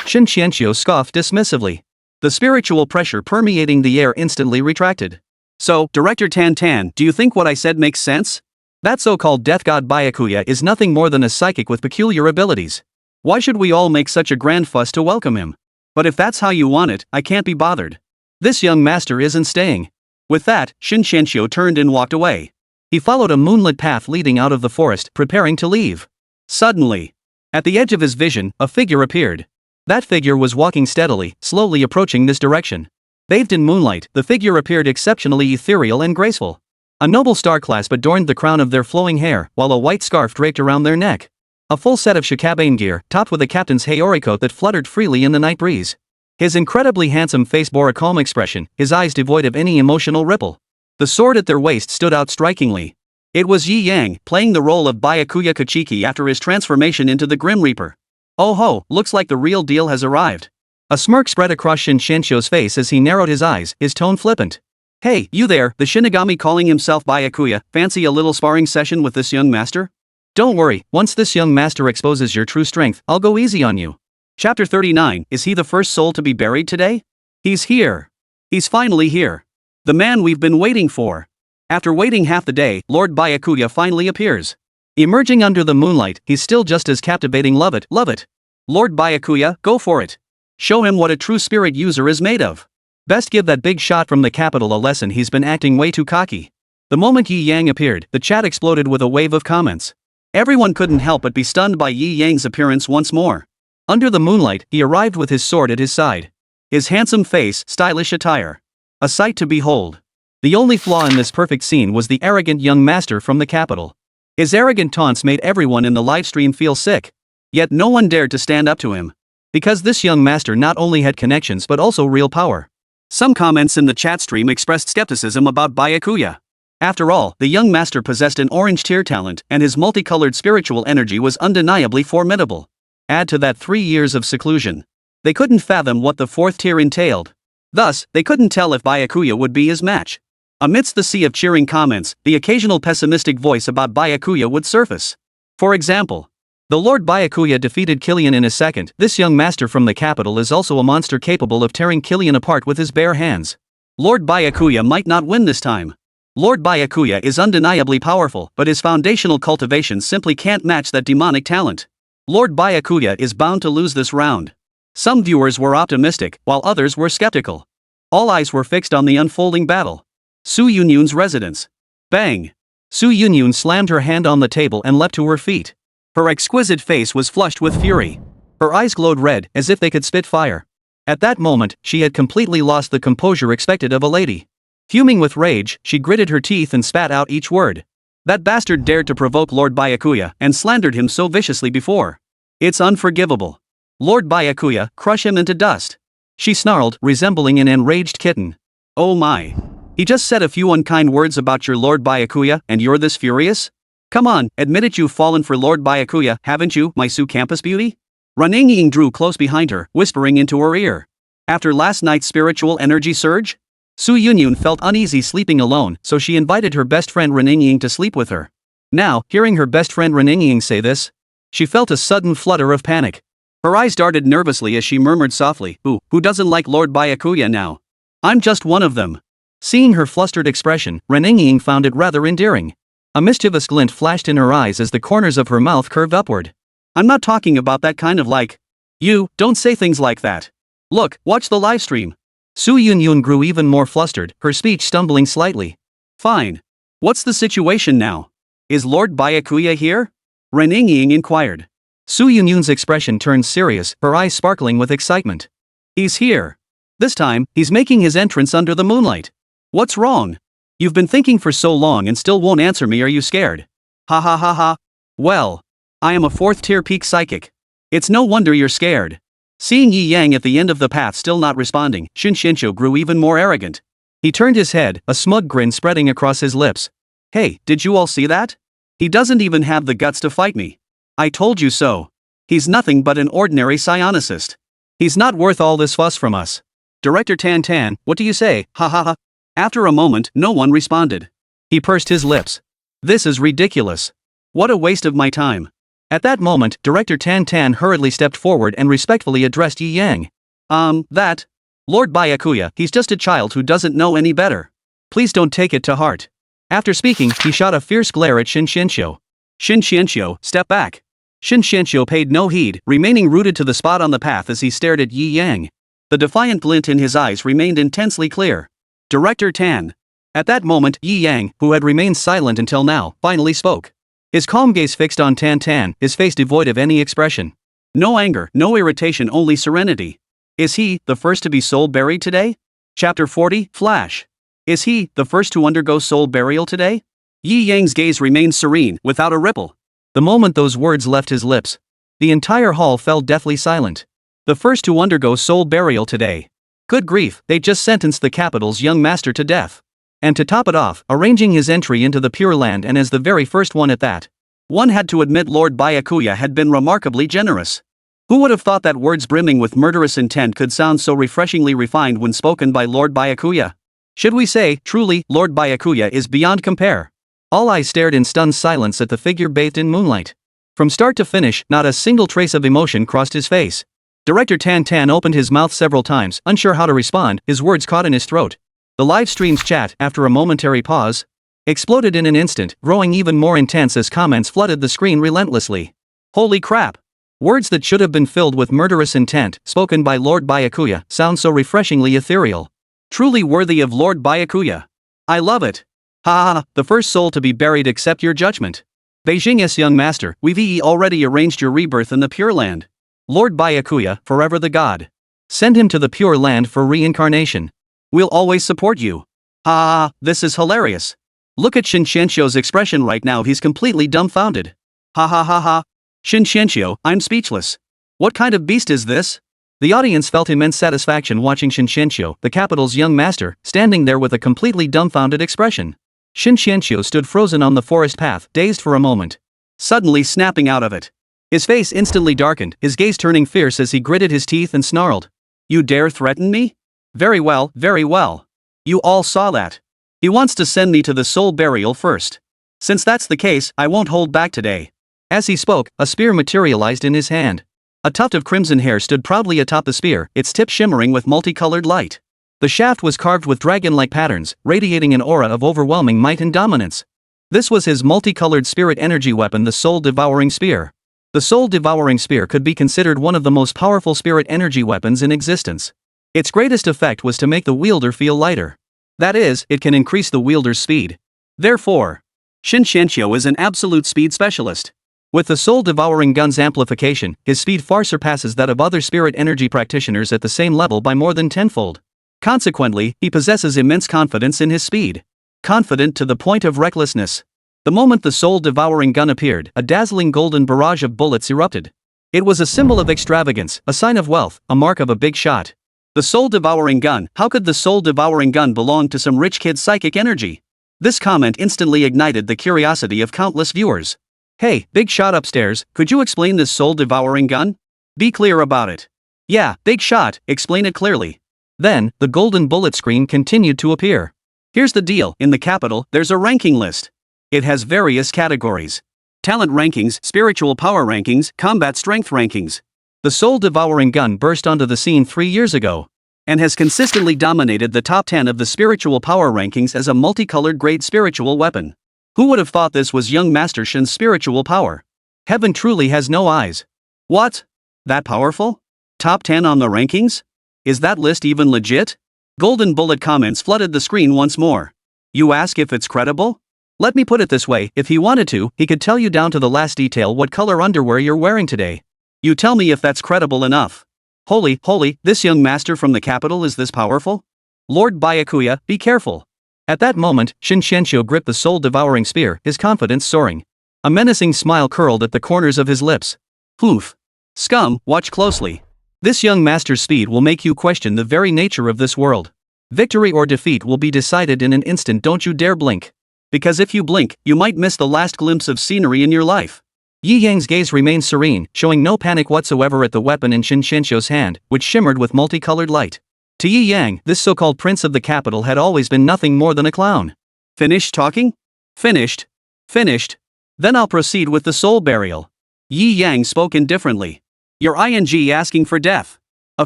Shin Qianqiu scoffed dismissively. The spiritual pressure permeating the air instantly retracted. So, Director Tan, do you think what I said makes sense? That so-called death god Byakuya is nothing more than a psychic with peculiar abilities. Why should we all make such a grand fuss to welcome him? But if that's how you want it, I can't be bothered. This young master isn't staying. With that, Shin Qianqiu turned and walked away. He followed a moonlit path leading out of the forest, preparing to leave. Suddenly, at the edge of his vision, a figure appeared. That figure was walking steadily, slowly approaching this direction. Bathed in moonlight, the figure appeared exceptionally ethereal and graceful. A noble star clasp adorned the crown of their flowing hair, while a white scarf draped around their neck. A full set of shikabane gear, topped with a captain's Heir coat that fluttered freely in the night breeze. His incredibly handsome face bore a calm expression, his eyes devoid of any emotional ripple. The sword at their waist stood out strikingly. It was Yi Yang, playing the role of Byakuya Kachiki after his transformation into the Grim Reaper. Oh ho, looks like the real deal has arrived. A smirk spread across Shin Qianqiu's face as he narrowed his eyes, his tone flippant. Hey, you there, the Shinigami calling himself Byakuya, fancy a little sparring session with this young master? Don't worry, once this young master exposes your true strength, I'll go easy on you. Chapter 39, is he the first soul to be buried today? He's here. He's finally here. The man we've been waiting for. After waiting half the day, Lord Byakuya finally appears. Emerging under the moonlight, he's still just as captivating. Love it. Lord Byakuya, go for it. Show him what a true spirit user is made of. Best give that big shot from the capital a lesson, he's been acting way too cocky. The moment Yi Yang appeared, the chat exploded with a wave of comments. Everyone couldn't help but be stunned by Yi Yang's appearance once more. Under the moonlight, he arrived with his sword at his side. His handsome face, stylish attire. A sight to behold. The only flaw in this perfect scene was the arrogant young master from the capital. His arrogant taunts made everyone in the livestream feel sick. Yet no one dared to stand up to him. Because this young master not only had connections but also real power. Some comments in the chat stream expressed skepticism about Byakuya. After all, the young master possessed an orange tier talent, and his multicolored spiritual energy was undeniably formidable. Add to that 3 years of seclusion. They couldn't fathom what the 4th tier entailed. Thus, they couldn't tell if Byakuya would be his match. Amidst the sea of cheering comments, the occasional pessimistic voice about Byakuya would surface. For example, Though Lord Byakuya defeated Killian in a second, this young master from the capital is also a monster capable of tearing Killian apart with his bare hands. Lord Byakuya might not win this time. Lord Byakuya is undeniably powerful, but his foundational cultivation simply can't match that demonic talent. Lord Byakuya is bound to lose this round. Some viewers were optimistic, while others were skeptical. All eyes were fixed on the unfolding battle. Su Yunyun's residence. Bang! Su Yunyun slammed her hand on the table and leapt to her feet. Her exquisite face was flushed with fury. Her eyes glowed red, as if they could spit fire. At that moment, she had completely lost the composure expected of a lady. Fuming with rage, she gritted her teeth and spat out each word. That bastard dared to provoke Lord Byakuya and slandered him so viciously before. It's unforgivable. Lord Byakuya, crush him into dust. She snarled, resembling an enraged kitten. Oh my. He just said a few unkind words about your Lord Byakuya, and you're this furious? Come on, admit it, you've fallen for Lord Byakuya, haven't you, my Su Campus beauty? Running drew close behind her, whispering into her ear. After last night's spiritual energy surge? Su Yunyun felt uneasy sleeping alone, so she invited her best friend Running to sleep with her. Now, hearing her best friend Running say this, she felt a sudden flutter of panic. Her eyes darted nervously as she murmured softly, who doesn't like Lord Byakuya now? I'm just one of them. Seeing her flustered expression, Running found it rather endearing. A mischievous glint flashed in her eyes as the corners of her mouth curved upward. I'm not talking about that kind of like. You, don't say things like that. Look, watch the livestream. Su Yunyun grew even more flustered, her speech stumbling slightly. Fine. What's the situation now? Is Lord Byakuya here? Running inquired. Su Yunyun's expression turned serious, her eyes sparkling with excitement. He's here. This time, he's making his entrance under the moonlight. What's wrong? You've been thinking for so long and still won't answer me, are you scared? Ha ha ha ha. Well, I am a 4th-tier peak psychic. It's no wonder you're scared. Seeing Yi Yang at the end of the path still not responding, Shinshensho grew even more arrogant. He turned his head, a smug grin spreading across his lips. Hey, did you all see that? He doesn't even have the guts to fight me. I told you so. He's nothing but an ordinary psionicist. He's not worth all this fuss from us. Director Tan Tan, what do you say, ha ha ha? After a moment, no one responded. He pursed his lips. This is ridiculous. What a waste of my time. At that moment, Director Tan Tan hurriedly stepped forward and respectfully addressed Yi Yang. That. Lord Byakuya, he's just a child who doesn't know any better. Please don't take it to heart. After speaking, he shot a fierce glare at Shinshensho. Shinshensho, step back. Shinshensho paid no heed, remaining rooted to the spot on the path as he stared at Yi Yang. The defiant glint in his eyes remained intensely clear. Director Tan. At that moment, Yi Yang, who had remained silent until now, finally spoke. His calm gaze fixed on Tan Tan, his face devoid of any expression. No anger, no irritation, only serenity. Is he the first to be soul buried today? Chapter 40, Flash. Is he the first to undergo soul burial today? Yi Yang's gaze remained serene, without a ripple. The moment those words left his lips, the entire hall fell deathly silent. The first to undergo soul burial today. Good grief, they just sentenced the capital's young master to death. And to top it off, arranging his entry into the Pure Land, and as the very first one at that. One had to admit Lord Byakuya had been remarkably generous. Who would have thought that words brimming with murderous intent could sound so refreshingly refined when spoken by Lord Byakuya? Should we say, truly, Lord Byakuya is beyond compare. All eyes stared in stunned silence at the figure bathed in moonlight. From start to finish, not a single trace of emotion crossed his face. Director Tan Tan opened his mouth several times, unsure how to respond, his words caught in his throat. The live stream's chat, after a momentary pause, exploded in an instant, growing even more intense as comments flooded the screen relentlessly. Holy crap! Words that should have been filled with murderous intent, spoken by Lord Byakuya, sound so refreshingly ethereal. Truly worthy of Lord Byakuya. I love it. Ha ha ha, the first soul to be buried, accept your judgment. Beijing's young master, we've already arranged your rebirth in the Pure Land. Lord Byakuya, forever the god. Send him to the Pure Land for reincarnation. We'll always support you. Ha ha ha, this is hilarious. Look at Shinshensho's expression right now, he's completely dumbfounded. Ha ha ha ha. Shinshensho, I'm speechless. What kind of beast is this? The audience felt immense satisfaction watching Shinshensho, the capital's young master, standing there with a completely dumbfounded expression. Shinshensho stood frozen on the forest path, dazed for a moment. Suddenly snapping out of it. His face instantly darkened, his gaze turning fierce as he gritted his teeth and snarled. You dare threaten me? Very well, very well. You all saw that. He wants to send me to the soul burial first. Since that's the case, I won't hold back today. As he spoke, a spear materialized in his hand. A tuft of crimson hair stood proudly atop the spear, its tip shimmering with multicolored light. The shaft was carved with dragon-like patterns, radiating an aura of overwhelming might and dominance. This was his multicolored spirit energy weapon, the soul-devouring spear. The soul-devouring spear could be considered one of the most powerful spirit energy weapons in existence. Its greatest effect was to make the wielder feel lighter. That is, it can increase the wielder's speed. Therefore, Shin Xianqiu is an absolute speed specialist. With the soul-devouring gun's amplification, his speed far surpasses that of other spirit energy practitioners at the same level by more than tenfold. Consequently, he possesses immense confidence in his speed. Confident to the point of recklessness. The moment the soul-devouring gun appeared, a dazzling golden barrage of bullets erupted. It was a symbol of extravagance, a sign of wealth, a mark of a big shot. The soul-devouring gun. How could the soul-devouring gun belong to some rich kid's psychic energy? This comment instantly ignited the curiosity of countless viewers. Hey, big shot upstairs, could you explain this soul-devouring gun? Be clear about it. Yeah, big shot, explain it clearly. Then, the golden bullet screen continued to appear. Here's the deal, in the capital, there's a ranking list. It has various categories. Talent rankings, spiritual power rankings, combat strength rankings. The soul-devouring gun burst onto the scene 3 years ago, and has consistently dominated the top 10 of the spiritual power rankings as a multicolored grade spiritual weapon. Who would have thought this was young Master Shin's spiritual power? Heaven truly has no eyes. What? That powerful? Top 10 on the rankings? Is that list even legit? Golden bullet comments flooded the screen once more. You ask if it's credible? Let me put it this way, if he wanted to, he could tell you down to the last detail what color underwear you're wearing today. You tell me if that's credible enough. Holy, this young master from the capital is this powerful? Lord Byakuya, be careful. At that moment, Shin Xianqiu gripped the soul-devouring spear, his confidence soaring. A menacing smile curled at the corners of his lips. Oof. Scum, watch closely. This young master's speed will make you question the very nature of this world. Victory or defeat will be decided in an instant, don't you dare blink. Because if you blink, you might miss the last glimpse of scenery in your life. Yi Yang's gaze remained serene, showing no panic whatsoever at the weapon in Shin Xianqiu's hand, which shimmered with multicolored light. To Yi Yang, this so-called prince of the capital had always been nothing more than a clown. Finished talking? Finished. Finished. Then I'll proceed with the soul burial. Yi Yang spoke indifferently. Your ing asking for death. A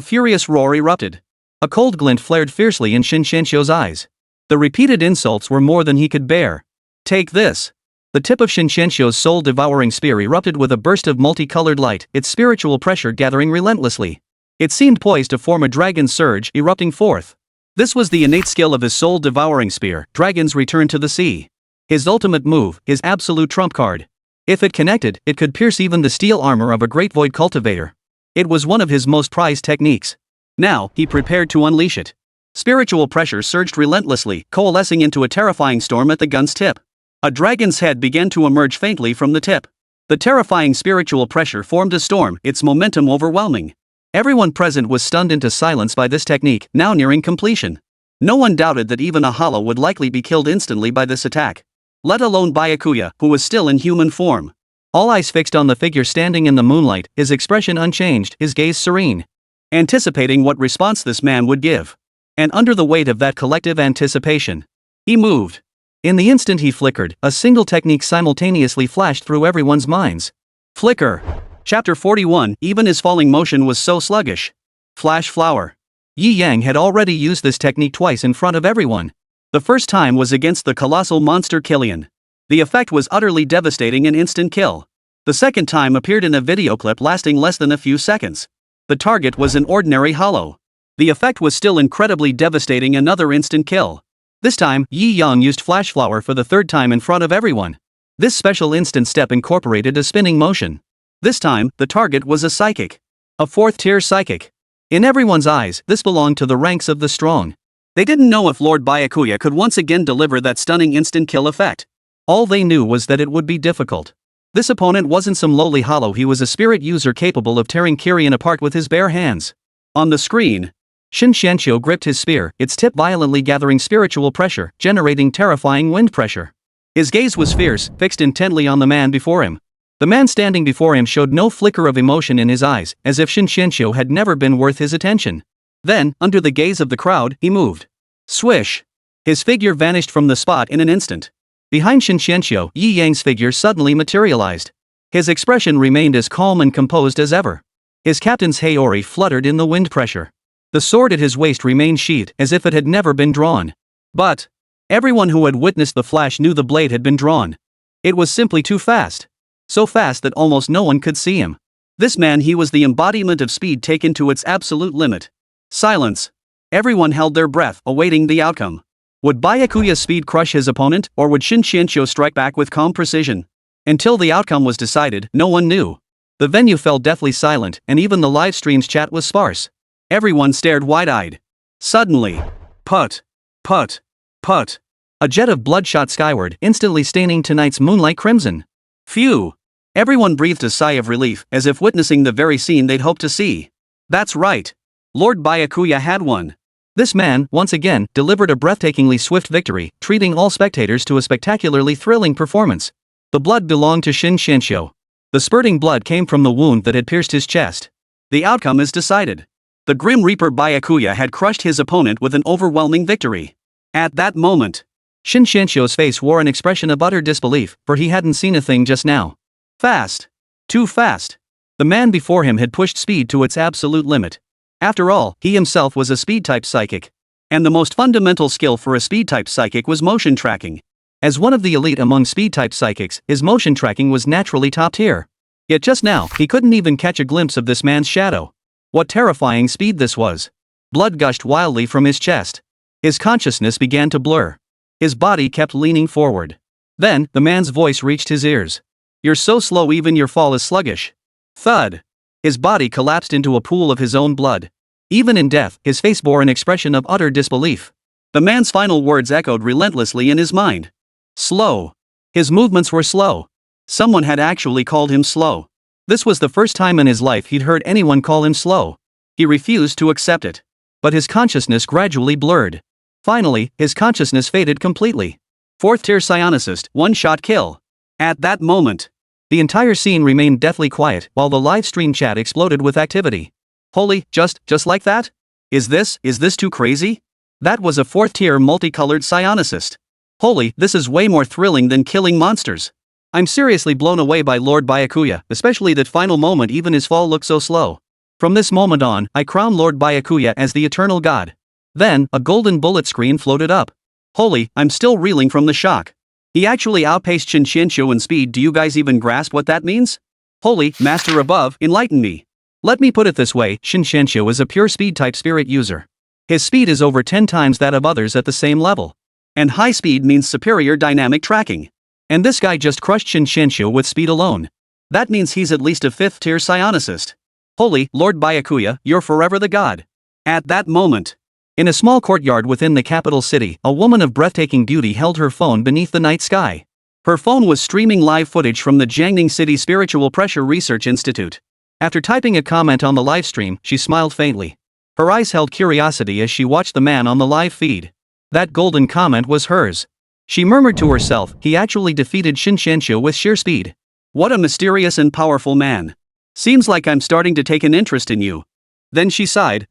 furious roar erupted. A cold glint flared fiercely in Shin Xianqiu's eyes. The repeated insults were more than he could bear. Take this. The tip of Shin Xianqiu's soul-devouring spear erupted with a burst of multicolored light, its spiritual pressure gathering relentlessly. It seemed poised to form a dragon surge, erupting forth. This was the innate skill of his soul-devouring spear, Dragon's Return to the Sea. His ultimate move, his absolute trump card. If it connected, it could pierce even the steel armor of a great void cultivator. It was one of his most prized techniques. Now, he prepared to unleash it. Spiritual pressure surged relentlessly, coalescing into a terrifying storm at the gun's tip. A dragon's head began to emerge faintly from the tip. The terrifying spiritual pressure formed a storm, its momentum overwhelming. Everyone present was stunned into silence by this technique, now nearing completion. No one doubted that even a hollow would likely be killed instantly by this attack. Let alone Byakuya, who was still in human form. All eyes fixed on the figure standing in the moonlight, his expression unchanged, his gaze serene. Anticipating what response this man would give. And under the weight of that collective anticipation, he moved. In the instant he flickered, a single technique simultaneously flashed through everyone's minds. Flicker. Chapter 41, even his falling motion was so sluggish. Flash flower. Yi Yang had already used this technique twice in front of everyone. The first time was against the colossal monster Killian. The effect was utterly devastating, an instant kill. The second time appeared in a video clip lasting less than a few seconds. The target was an ordinary hollow. The effect was still incredibly devastating, another instant kill. This time, Yi Yang used flash flower for the third time in front of everyone. This special instant step incorporated a spinning motion. This time, the target was a psychic. A fourth-tier psychic. In everyone's eyes, this belonged to the ranks of the strong. They didn't know if Lord Byakuya could once again deliver that stunning instant kill effect. All they knew was that it would be difficult. This opponent wasn't some lowly hollow, he was a spirit user capable of tearing Kiryan apart with his bare hands. On the screen, Shin Xianqiu gripped his spear, its tip violently gathering spiritual pressure, generating terrifying wind pressure. His gaze was fierce, fixed intently on the man before him. The man standing before him showed no flicker of emotion in his eyes, as if Shin Xianqiu had never been worth his attention. Then, under the gaze of the crowd, he moved. Swish! His figure vanished from the spot in an instant. Behind Shin Xianqiu, Yi Yang's figure suddenly materialized. His expression remained as calm and composed as ever. His captain's Heir fluttered in the wind pressure. The sword at his waist remained sheathed as if it had never been drawn. But everyone who had witnessed the flash knew the blade had been drawn. It was simply too fast. So fast that almost no one could see him. This man, he was the embodiment of speed taken to its absolute limit. Silence. Everyone held their breath, awaiting the outcome. Would Byakuya's speed crush his opponent, or would Shinshinsho strike back with calm precision? Until the outcome was decided, no one knew. The venue fell deathly silent, and even the live stream's chat was sparse. Everyone stared wide-eyed. Suddenly, put, put, put. A jet of blood shot skyward, instantly staining tonight's moonlight crimson. Phew! Everyone breathed a sigh of relief, as if witnessing the very scene they'd hoped to see. That's right. Lord Byakuya had won. This man, once again, delivered a breathtakingly swift victory, treating all spectators to a spectacularly thrilling performance. The blood belonged to Shinshinsho. The spurting blood came from the wound that had pierced his chest. The outcome is decided. The Grim Reaper Byakuya had crushed his opponent with an overwhelming victory. At that moment, Shinshinsho's face wore an expression of utter disbelief, for he hadn't seen a thing just now. Fast. Too fast. The man before him had pushed speed to its absolute limit. After all, he himself was a speed-type psychic. And the most fundamental skill for a speed-type psychic was motion tracking. As one of the elite among speed-type psychics, his motion tracking was naturally top tier. Yet just now, he couldn't even catch a glimpse of this man's shadow. What terrifying speed this was. Blood gushed wildly from his chest. His consciousness began to blur. His body kept leaning forward. Then, the man's voice reached his ears. You're so slow even your fall is sluggish. Thud. His body collapsed into a pool of his own blood. Even in death, his face bore an expression of utter disbelief. The man's final words echoed relentlessly in his mind. Slow. His movements were slow. Someone had actually called him slow. This was the first time in his life he'd heard anyone call him slow. He refused to accept it. But his consciousness gradually blurred. Finally, his consciousness faded completely. 4th tier psionicist, one-shot kill. At that moment, the entire scene remained deathly quiet while the live stream chat exploded with activity. Holy, just like that? Is this too crazy? That was a 4th tier multicolored psionicist. Holy, this is way more thrilling than killing monsters. I'm seriously blown away by Lord Byakuya, especially that final moment. Even his fall looked so slow. From this moment on, I crown Lord Byakuya as the eternal god. Then, a golden bullet screen floated up. Holy, I'm still reeling from the shock. He actually outpaced Shinshinsho in speed. Do you guys even grasp what that means? Holy, master above, enlighten me. Let me put it this way, Shinshinsho is a pure speed-type spirit user. His speed is over 10 times that of others at the same level. And high speed means superior dynamic tracking. And this guy just crushed Shinshinsho with speed alone. That means he's at least a 5th tier psionicist. Holy, Lord Byakuya, you're forever the god. At that moment, in a small courtyard within the capital city, a woman of breathtaking beauty held her phone beneath the night sky. Her phone was streaming live footage from the Jiangning City Spiritual Pressure Research Institute. After typing a comment on the live stream, she smiled faintly. Her eyes held curiosity as she watched the man on the live feed. That golden comment was hers. She murmured to herself, he actually defeated Shinshinsho with sheer speed. What a mysterious and powerful man. Seems like I'm starting to take an interest in you. Then she sighed,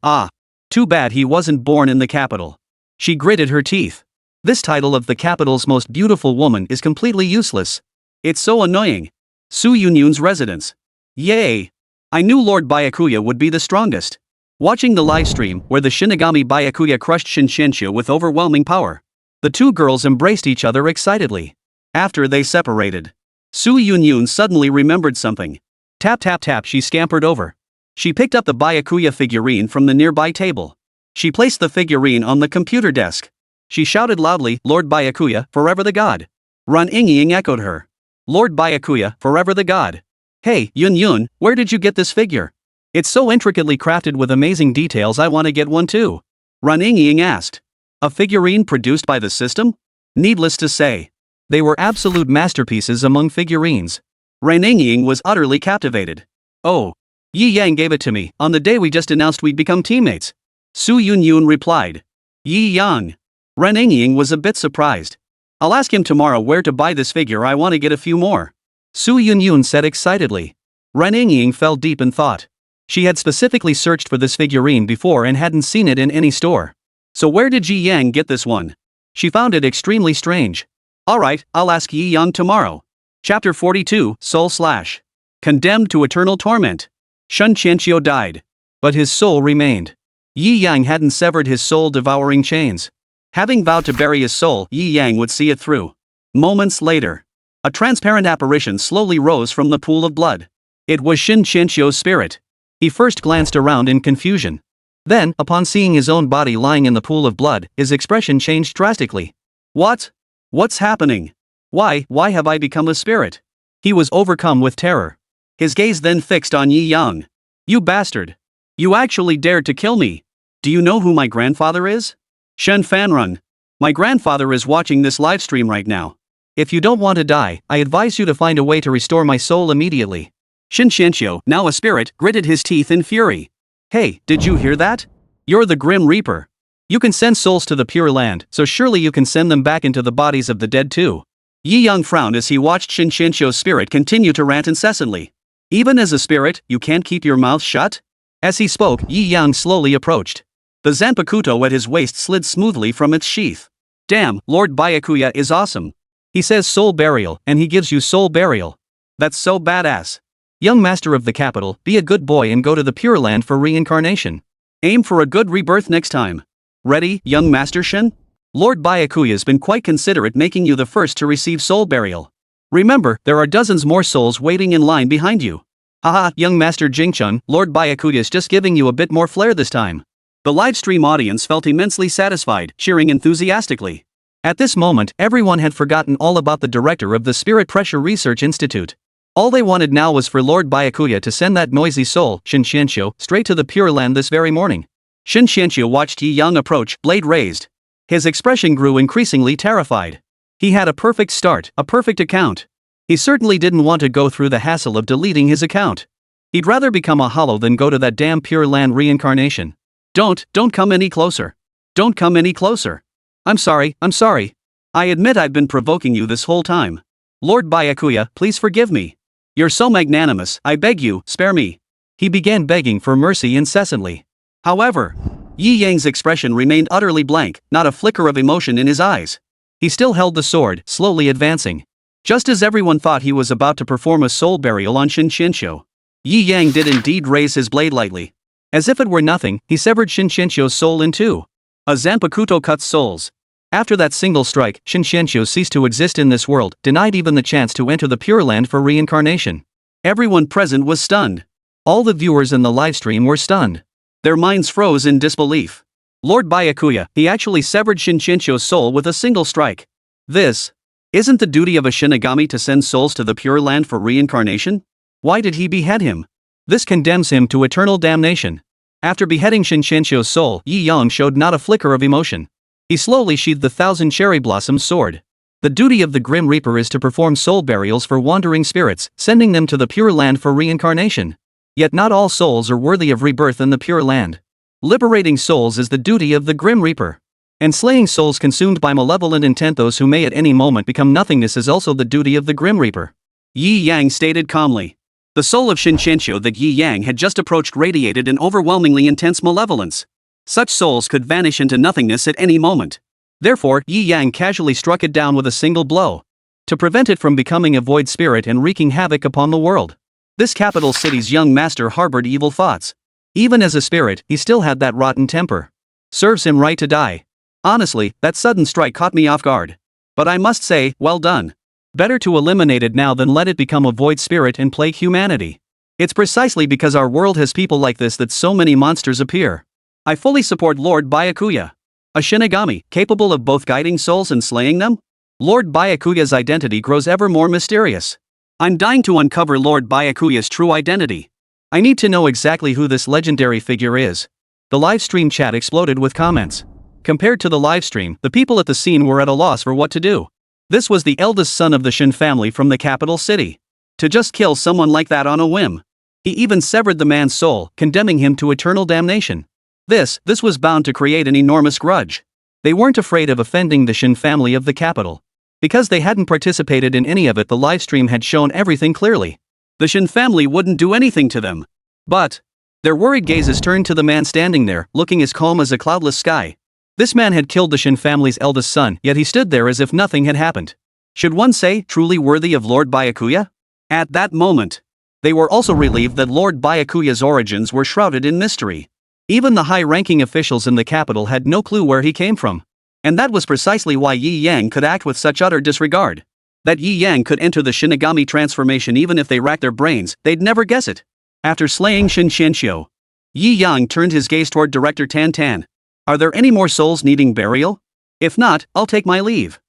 too bad he wasn't born in the capital. She gritted her teeth. This title of the capital's most beautiful woman is completely useless. It's so annoying. Su Yunyun's residence. Yay! I knew Lord Byakuya would be the strongest. Watching the live stream, where the Shinigami Byakuya crushed Shinshinsho with overwhelming power, the two girls embraced each other excitedly. After they separated, Su Yunyun suddenly remembered something. Tap tap tap, she scampered over. She picked up the Byakuya figurine from the nearby table. She placed the figurine on the computer desk. She shouted loudly, Lord Byakuya, forever the god. Run Ingying echoed her. Lord Byakuya, forever the god. Hey, Yunyun, where did you get this figure? It's so intricately crafted with amazing details, I want to get one too. Run Ingying asked. A figurine produced by the system? Needless to say, they were absolute masterpieces among figurines. Ren Ingying was utterly captivated. Oh, Yi Yang gave it to me, on the day we just announced we'd become teammates. Su Yunyun replied. Yi Yang. Ren Ingying was a bit surprised. I'll ask him tomorrow where to buy this figure, I want to get a few more. Su Yunyun said excitedly. Ren Ingying fell deep in thought. She had specifically searched for this figurine before and hadn't seen it in any store. So where did Yi Yang get this one? She found it extremely strange. Alright, I'll ask Yi Yang tomorrow. Chapter 42, Soul Slash. condemned to eternal torment. Shen Qianqiu died. But his soul remained. Yi Yang hadn't severed his soul-devouring chains. Having vowed to bury his soul, Yi Yang would see it through. Moments later, a transparent apparition slowly rose from the pool of blood. It was Shen Qianqiu's spirit. He first glanced around in confusion. Then, upon seeing his own body lying in the pool of blood, his expression changed drastically. What? What's happening? Why have I become a spirit? He was overcome with terror. His gaze then fixed on Yi Yang. You bastard! You actually dared to kill me! Do you know who my grandfather is? Shen Fanrun. My grandfather is watching this livestream right now. If you don't want to die, I advise you to find a way to restore my soul immediately. Shen Qianqiu, now a spirit, gritted his teeth in fury. Hey, did you hear that? You're the Grim Reaper. You can send souls to the Pure Land, so surely you can send them back into the bodies of the dead too. Yi Yang frowned as he watched Shen Qianqiu's spirit continue to rant incessantly. Even as a spirit, you can't keep your mouth shut? As he spoke, Yi Yang slowly approached. The Zanpakuto at his waist slid smoothly from its sheath. Damn, Lord Byakuya is awesome. He says soul burial, and he gives you soul burial. That's so badass. Young master of the capital, be a good boy and go to the Pure Land for reincarnation. Aim for a good rebirth next time. Ready, young master Shen? Lord Byakuya's been quite considerate making you the first to receive soul burial. Remember, there are dozens more souls waiting in line behind you. Haha, young master Jingchun, Lord Byakuya's just giving you a bit more flair this time. The livestream audience felt immensely satisfied, cheering enthusiastically. At this moment, everyone had forgotten all about the director of the Spirit Pressure Research Institute. All they wanted now was for Lord Byakuya to send that noisy soul, Shen Qianqiu, straight to the Pure Land this very morning. Shen Qianqiu watched Yi Yang approach, blade raised. His expression grew increasingly terrified. He had a perfect start, a perfect account. He certainly didn't want to go through the hassle of deleting his account. He'd rather become a hollow than go to that damn Pure Land reincarnation. Don't come any closer. Don't come any closer. I'm sorry. I admit I've been provoking you this whole time. Lord Byakuya, please forgive me. You're so magnanimous, I beg you, spare me. He began begging for mercy incessantly. However, Yi Yang's expression remained utterly blank, not a flicker of emotion in his eyes. He still held the sword, slowly advancing. Just as everyone thought he was about to perform a soul burial on Shen Qianqiu, Yi Yang did indeed raise his blade lightly. As if it were nothing, he severed Shen Qianqiu's soul in two. A Zanpakuto cuts souls. After that single strike, Shen Qianqiu ceased to exist in this world, denied even the chance to enter the Pure Land for reincarnation. Everyone present was stunned. All the viewers in the livestream were stunned. Their minds froze in disbelief. Lord Byakuya, he actually severed Shen Qianqiu's soul with a single strike. This isn't the duty of a Shinigami to send souls to the Pure Land for reincarnation? Why did he behead him? This condemns him to eternal damnation. After beheading Shen Qianqiu's soul, Yi Yang showed not a flicker of emotion. He slowly sheathed the Thousand Cherry Blossoms sword. The duty of the Grim Reaper is to perform soul burials for wandering spirits, sending them to the Pure Land for reincarnation. Yet not all souls are worthy of rebirth in the Pure Land. Liberating souls is the duty of the Grim Reaper. And slaying souls consumed by malevolent intent, those who may at any moment become nothingness, is also the duty of the Grim Reaper. Yi Yang stated calmly. The soul of Shen Qianqiu that Yi Yang had just approached radiated an overwhelmingly intense malevolence. Such souls could vanish into nothingness at any moment. Therefore, Yi Yang casually struck it down with a single blow. To prevent it from becoming a void spirit and wreaking havoc upon the world. This capital city's young master harbored evil thoughts. Even as a spirit, he still had that rotten temper. Serves him right to die. Honestly, that sudden strike caught me off guard. But I must say, well done. Better to eliminate it now than let it become a void spirit and plague humanity. It's precisely because our world has people like this that so many monsters appear. I fully support Lord Byakuya. A Shinigami, capable of both guiding souls and slaying them? Lord Byakuya's identity grows ever more mysterious. I'm dying to uncover Lord Byakuya's true identity. I need to know exactly who this legendary figure is. The livestream chat exploded with comments. Compared to the livestream, the people at the scene were at a loss for what to do. This was the eldest son of the Shen family from the capital city. To just kill someone like that on a whim. He even severed the man's soul, condemning him to eternal damnation. This was bound to create an enormous grudge. They weren't afraid of offending the Shen family of the capital. Because they hadn't participated in any of it, the livestream had shown everything clearly. The Shen family wouldn't do anything to them. But their worried gazes turned to the man standing there, looking as calm as a cloudless sky. This man had killed the Shen family's eldest son, yet he stood there as if nothing had happened. Should one say, truly worthy of Lord Byakuya? At that moment, They were also relieved that Lord Byakuya's origins were shrouded in mystery. Even the high-ranking officials in the capital had no clue where he came from. And that was precisely why Yi Yang could act with such utter disregard. That Yi Yang could enter the Shinigami transformation even if they racked their brains, they'd never guess it. After slaying Shin Xianxiu, Yi Yang turned his gaze toward Director Tan Tan. Are there any more souls needing burial? If not, I'll take my leave.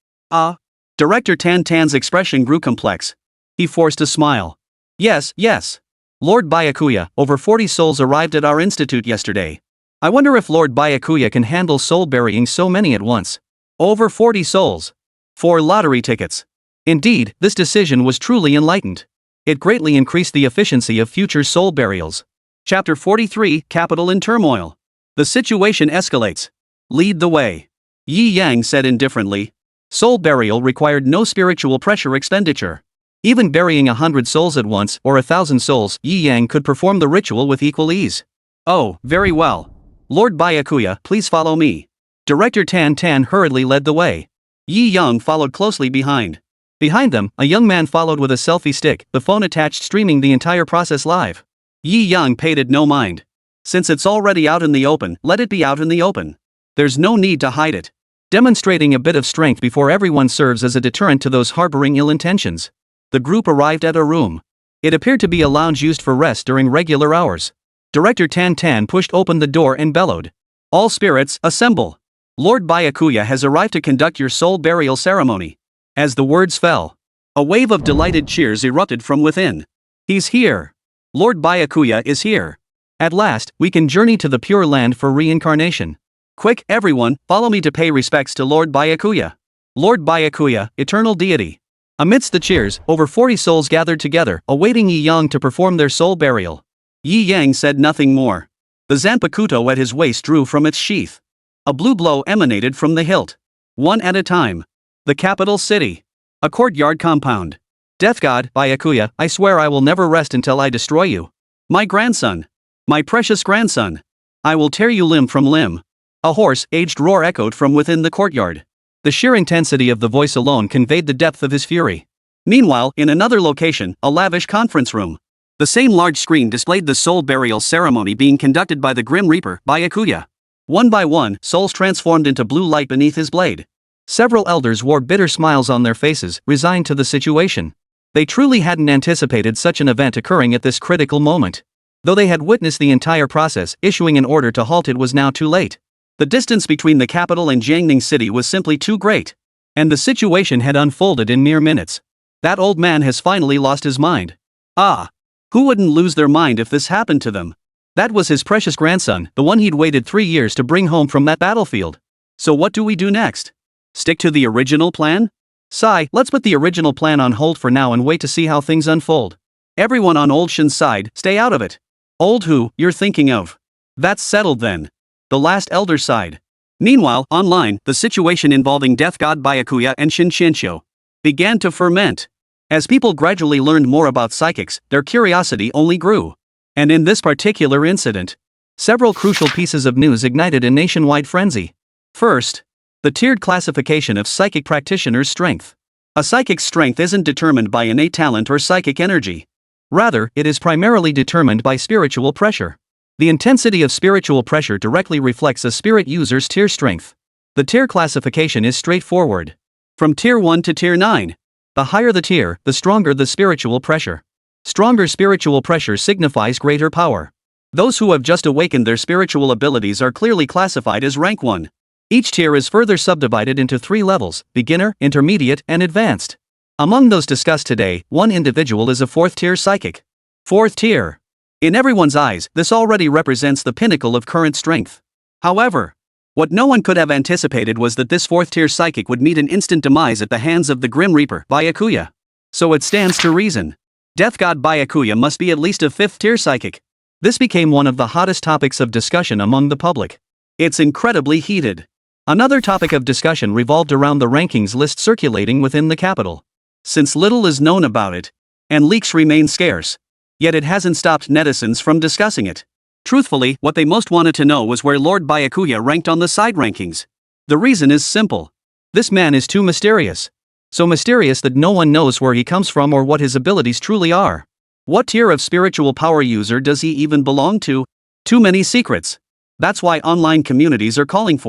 Director Tan Tan's expression grew complex. He forced a smile. Yes. Lord Byakuya, over 40 souls arrived at our institute yesterday. I wonder if Lord Byakuya can handle soul burying so many at once. Over 40 souls. 4 lottery tickets. Indeed, this decision was truly enlightened. It greatly increased the efficiency of future soul burials. Chapter 43, Capital in Turmoil. The situation escalates. Lead the way. Yi Yang said indifferently. Soul burial required no spiritual pressure expenditure. Even burying 100 souls at once or 1,000 souls, Yi Yang could perform the ritual with equal ease. Oh, very well. Lord Byakuya, please follow me. Director Tan Tan hurriedly led the way. Yi Yang followed closely behind. Behind them, a young man followed with a selfie stick, the phone attached streaming the entire process live. Yi Yang paid it no mind. Since it's already out in the open, let it be out in the open. There's no need to hide it. Demonstrating a bit of strength before everyone serves as a deterrent to those harboring ill intentions. The group arrived at a room. It appeared to be a lounge used for rest during regular hours. Director Tan Tan pushed open the door and bellowed. All spirits, assemble. Lord Byakuya has arrived to conduct your soul burial ceremony. As the words fell, a wave of delighted cheers erupted from within. He's here. Lord Byakuya is here. At last, we can journey to the Pure Land for reincarnation. Quick, everyone, follow me to pay respects to Lord Byakuya. Lord Byakuya, eternal deity. Amidst the cheers, over 40 souls gathered together, awaiting Yi Yang to perform their soul burial. Yi Yang said nothing more. The zanpakuto at his waist drew from its sheath. A blue glow emanated from the hilt. One at a time. The capital city. A courtyard compound. Death God, Byakuya, I swear I will never rest until I destroy you. My grandson. My precious grandson. I will tear you limb from limb. A hoarse, aged roar echoed from within the courtyard. The sheer intensity of the voice alone conveyed the depth of his fury. Meanwhile, in another location, a lavish conference room. The same large screen displayed the soul burial ceremony being conducted by the Grim Reaper, Byakuya. One by one, souls transformed into blue light beneath his blade. Several elders wore bitter smiles on their faces, resigned to the situation. They truly hadn't anticipated such an event occurring at this critical moment. Though they had witnessed the entire process, issuing an order to halt it was now too late. The distance between the capital and Jiangning City was simply too great. And the situation had unfolded in mere minutes. That old man has finally lost his mind. Who wouldn't lose their mind if this happened to them? That was his precious grandson, the one he'd waited 3 years to bring home from that battlefield. So what do we do next? Stick to the original plan? Sigh, let's put the original plan on hold for now and wait to see how things unfold. Everyone on Old Shin's side, stay out of it. Old who, you're thinking of? That's settled then. The last elder sighed. Meanwhile, online, the situation involving Death God Byakuya and Shin Xianxiu began to ferment. As people gradually learned more about psychics, their curiosity only grew. And in this particular incident, several crucial pieces of news ignited a nationwide frenzy. First, the tiered classification of psychic practitioners' strength. A psychic's strength isn't determined by innate talent or psychic energy. Rather, it is primarily determined by spiritual pressure. The intensity of spiritual pressure directly reflects a spirit user's tier strength. The tier classification is straightforward. From Tier 1 to Tier 9. The higher the tier, the stronger the spiritual pressure. Stronger spiritual pressure signifies greater power. Those who have just awakened their spiritual abilities are clearly classified as Rank 1. Each tier is further subdivided into 3 levels: beginner, intermediate, and advanced. Among those discussed today, one individual is a 4th tier psychic. 4th tier. In everyone's eyes, this already represents the pinnacle of current strength. However, what no one could have anticipated was that this 4th tier psychic would meet an instant demise at the hands of the Grim Reaper, Byakuya. So it stands to reason. Death God Byakuya must be at least a 5th tier psychic. This became one of the hottest topics of discussion among the public. It's incredibly heated. Another topic of discussion revolved around the rankings list circulating within the capital. Since little is known about it, and leaks remain scarce, yet it hasn't stopped netizens from discussing it. Truthfully, what they most wanted to know was where Lord Byakuya ranked on the side rankings. The reason is simple. This man is too mysterious. So mysterious that no one knows where he comes from or what his abilities truly are. What tier of spiritual power user does he even belong to? Too many secrets. That's why online communities are calling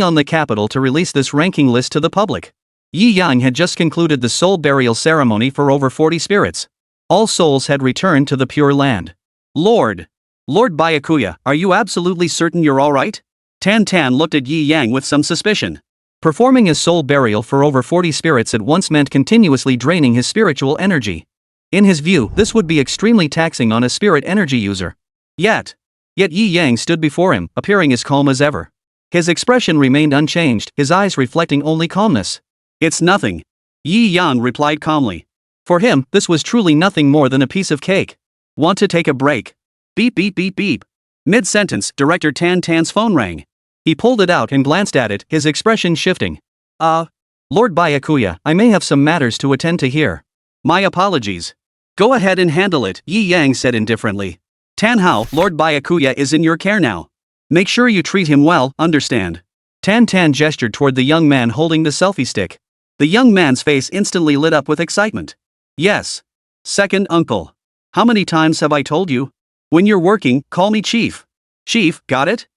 on the capital to release this ranking list to the public. Yi Yang had just concluded the soul burial ceremony for over 40 spirits. All souls had returned to the Pure Land. Lord Byakuya, are you absolutely certain you're alright? Tan Tan looked at Yi Yang with some suspicion. Performing a soul burial for over 40 spirits at once meant continuously draining his spiritual energy. In his view, this would be extremely taxing on a spirit energy user. Yet Yi Yang stood before him, appearing as calm as ever. His expression remained unchanged, his eyes reflecting only calmness. It's nothing. Yi Yang replied calmly. For him, this was truly nothing more than a piece of cake. Want to take a break? Beep beep beep beep. Mid-sentence, Director Tan Tan's phone rang. He pulled it out and glanced at it, his expression shifting. Lord Byakuya, I may have some matters to attend to here. My apologies. Go ahead and handle it, Yi Yang said indifferently. Tanhao, Lord Byakuya is in your care now. Make sure you treat him well, understand? Tan Tan gestured toward the young man holding the selfie stick. The young man's face instantly lit up with excitement. Yes. Second uncle. How many times have I told you? When you're working, call me Chief. Chief, got it?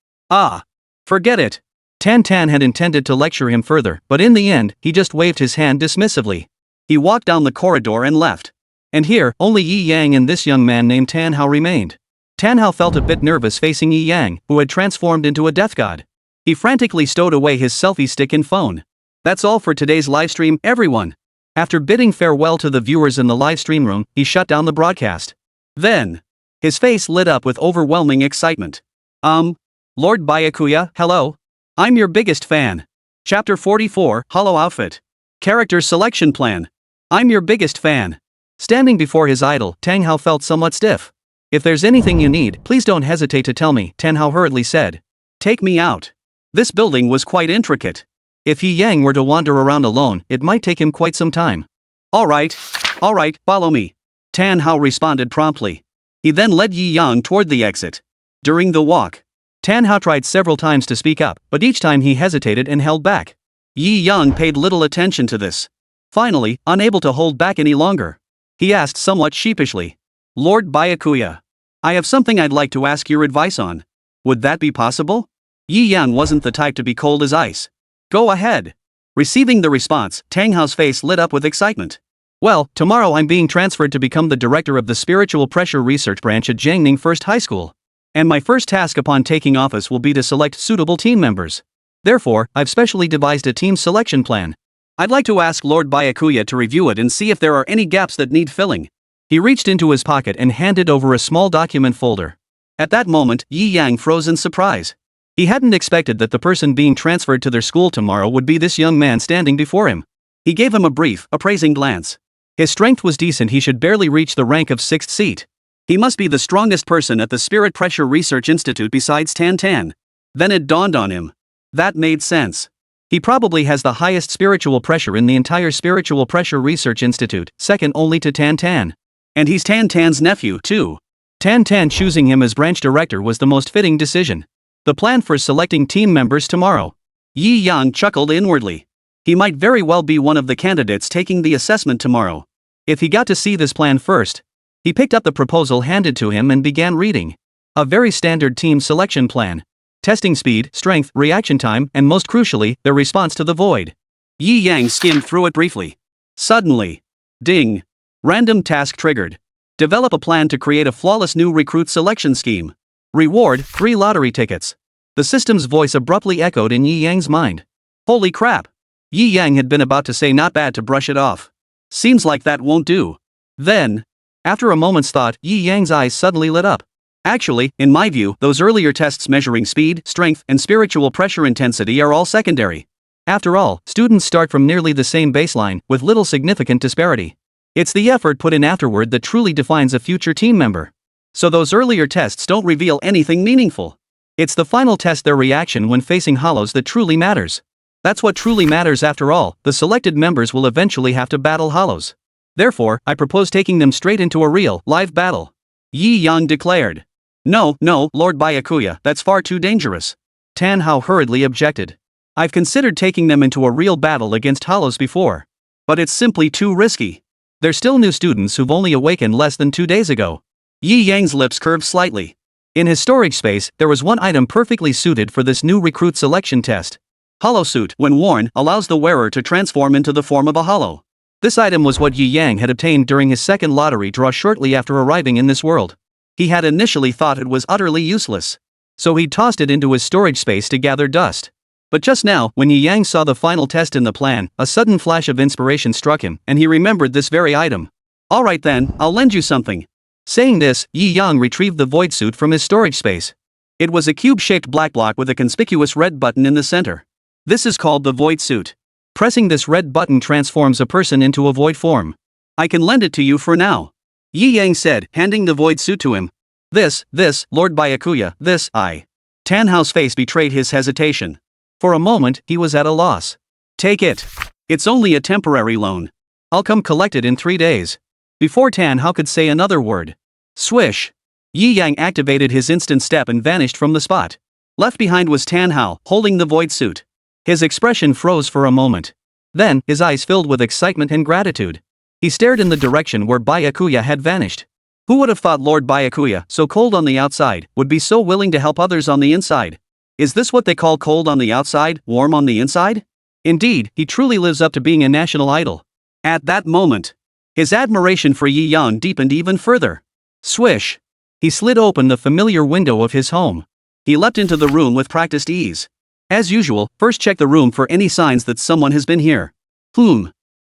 Forget it. Tan Tan had intended to lecture him further, but in the end, he just waved his hand dismissively. He walked down the corridor and left. And here, only Yi Yang and this young man named Tanhao remained. Tanhao felt a bit nervous facing Yi Yang, who had transformed into a death god. He frantically stowed away his selfie stick and phone. That's all for today's livestream, everyone. After bidding farewell to the viewers in the livestream room, he shut down the broadcast. Then, his face lit up with overwhelming excitement. Lord Byakuya, hello? I'm your biggest fan. Chapter 44, Hollow Outfit. Character Selection Plan. I'm your biggest fan. Standing before his idol, Tanhao felt somewhat stiff. If there's anything you need, please don't hesitate to tell me, Tanhao hurriedly said. Take me out. This building was quite intricate. If Yi Yang were to wander around alone, it might take him quite some time. Alright, follow me. Tanhao responded promptly. He then led Yi Yang toward the exit. During the walk, Tanhao tried several times to speak up, but each time he hesitated and held back. Yi Yang paid little attention to this. Finally, unable to hold back any longer, he asked somewhat sheepishly. Lord Byakuya, I have something I'd like to ask your advice on. Would that be possible? Yi Yang wasn't the type to be cold as ice. Go ahead. Receiving the response, Tanghao's face lit up with excitement. Well, tomorrow I'm being transferred to become the director of the Spiritual Pressure Research Branch at Jiangning First High School. And my first task upon taking office will be to select suitable team members. Therefore, I've specially devised a team selection plan. I'd like to ask Lord Byakuya to review it and see if there are any gaps that need filling. He reached into his pocket and handed over a small document folder. At that moment, Yi Yang froze in surprise. He hadn't expected that the person being transferred to their school tomorrow would be this young man standing before him. He gave him a brief, appraising glance. His strength was decent, he should barely reach the rank of 6th seat. He must be the strongest person at the Spirit Pressure Research Institute besides Tan Tan. Then it dawned on him. That made sense. He probably has the highest spiritual pressure in the entire Spiritual Pressure Research Institute, second only to Tan Tan. And he's Tan Tan's nephew, too. Tan Tan choosing him as branch director was the most fitting decision. The plan for selecting team members tomorrow. Yi Yang chuckled inwardly. He might very well be one of the candidates taking the assessment tomorrow. If he got to see this plan first. He picked up the proposal handed to him and began reading. A very standard team selection plan. Testing speed, strength, reaction time, and most crucially, their response to the void. Yi Yang skimmed through it briefly. Suddenly. Ding. Random task triggered. Develop a plan to create a flawless new recruit selection scheme. Reward, 3 lottery tickets. The system's voice abruptly echoed in Yi Yang's mind. Holy crap. Yi Yang had been about to say not bad to brush it off. Seems like that won't do. Then, after a moment's thought, Yi Yang's eyes suddenly lit up. Actually, in my view, those earlier tests measuring speed, strength, and spiritual pressure intensity are all secondary. After all, students start from nearly the same baseline, with little significant disparity. It's the effort put in afterward that truly defines a future team member. So those earlier tests don't reveal anything meaningful. It's the final test, their reaction when facing hollows, that truly matters. That's what truly matters after all. The selected members will eventually have to battle hollows. Therefore, I propose taking them straight into a real, live battle. Yi Yang declared. No, Lord Byakuya, that's far too dangerous. Tanhao hurriedly objected. I've considered taking them into a real battle against hollows before. But it's simply too risky. They're still new students who've only awakened less than 2 days ago. Yi Yang's lips curved slightly. In his storage space, there was one item perfectly suited for this new recruit selection test. Hollow suit, when worn, allows the wearer to transform into the form of a hollow. This item was what Yi Yang had obtained during his second lottery draw shortly after arriving in this world. He had initially thought it was utterly useless, so he'd tossed it into his storage space to gather dust. But just now, when Yi Yang saw the final test in the plan, a sudden flash of inspiration struck him, and he remembered this very item. Alright then, I'll lend you something. Saying this, Yi Yang retrieved the void suit from his storage space. It was a cube-shaped black block with a conspicuous red button in the center. This is called the void suit. Pressing this red button transforms a person into a void form. I can lend it to you for now, Yi Yang said, handing the void suit to him. This, Lord Byakuya, this, I. Tanhao's face betrayed his hesitation. For a moment, he was at a loss. Take it. It's only a temporary loan. I'll come collect it in 3 days. Before Tanhao could say another word. Swish! Yi Yang activated his instant step and vanished from the spot. Left behind was Tanhao, holding the void suit. His expression froze for a moment. Then, his eyes filled with excitement and gratitude. He stared in the direction where Byakuya had vanished. Who would have thought Lord Byakuya, so cold on the outside, would be so willing to help others on the inside? Is this what they call cold on the outside, warm on the inside? Indeed, he truly lives up to being a national idol. At that moment, his admiration for Yi Yang deepened even further. Swish! He slid open the familiar window of his home. He leapt into the room with practiced ease. As usual, first check the room for any signs that someone has been here.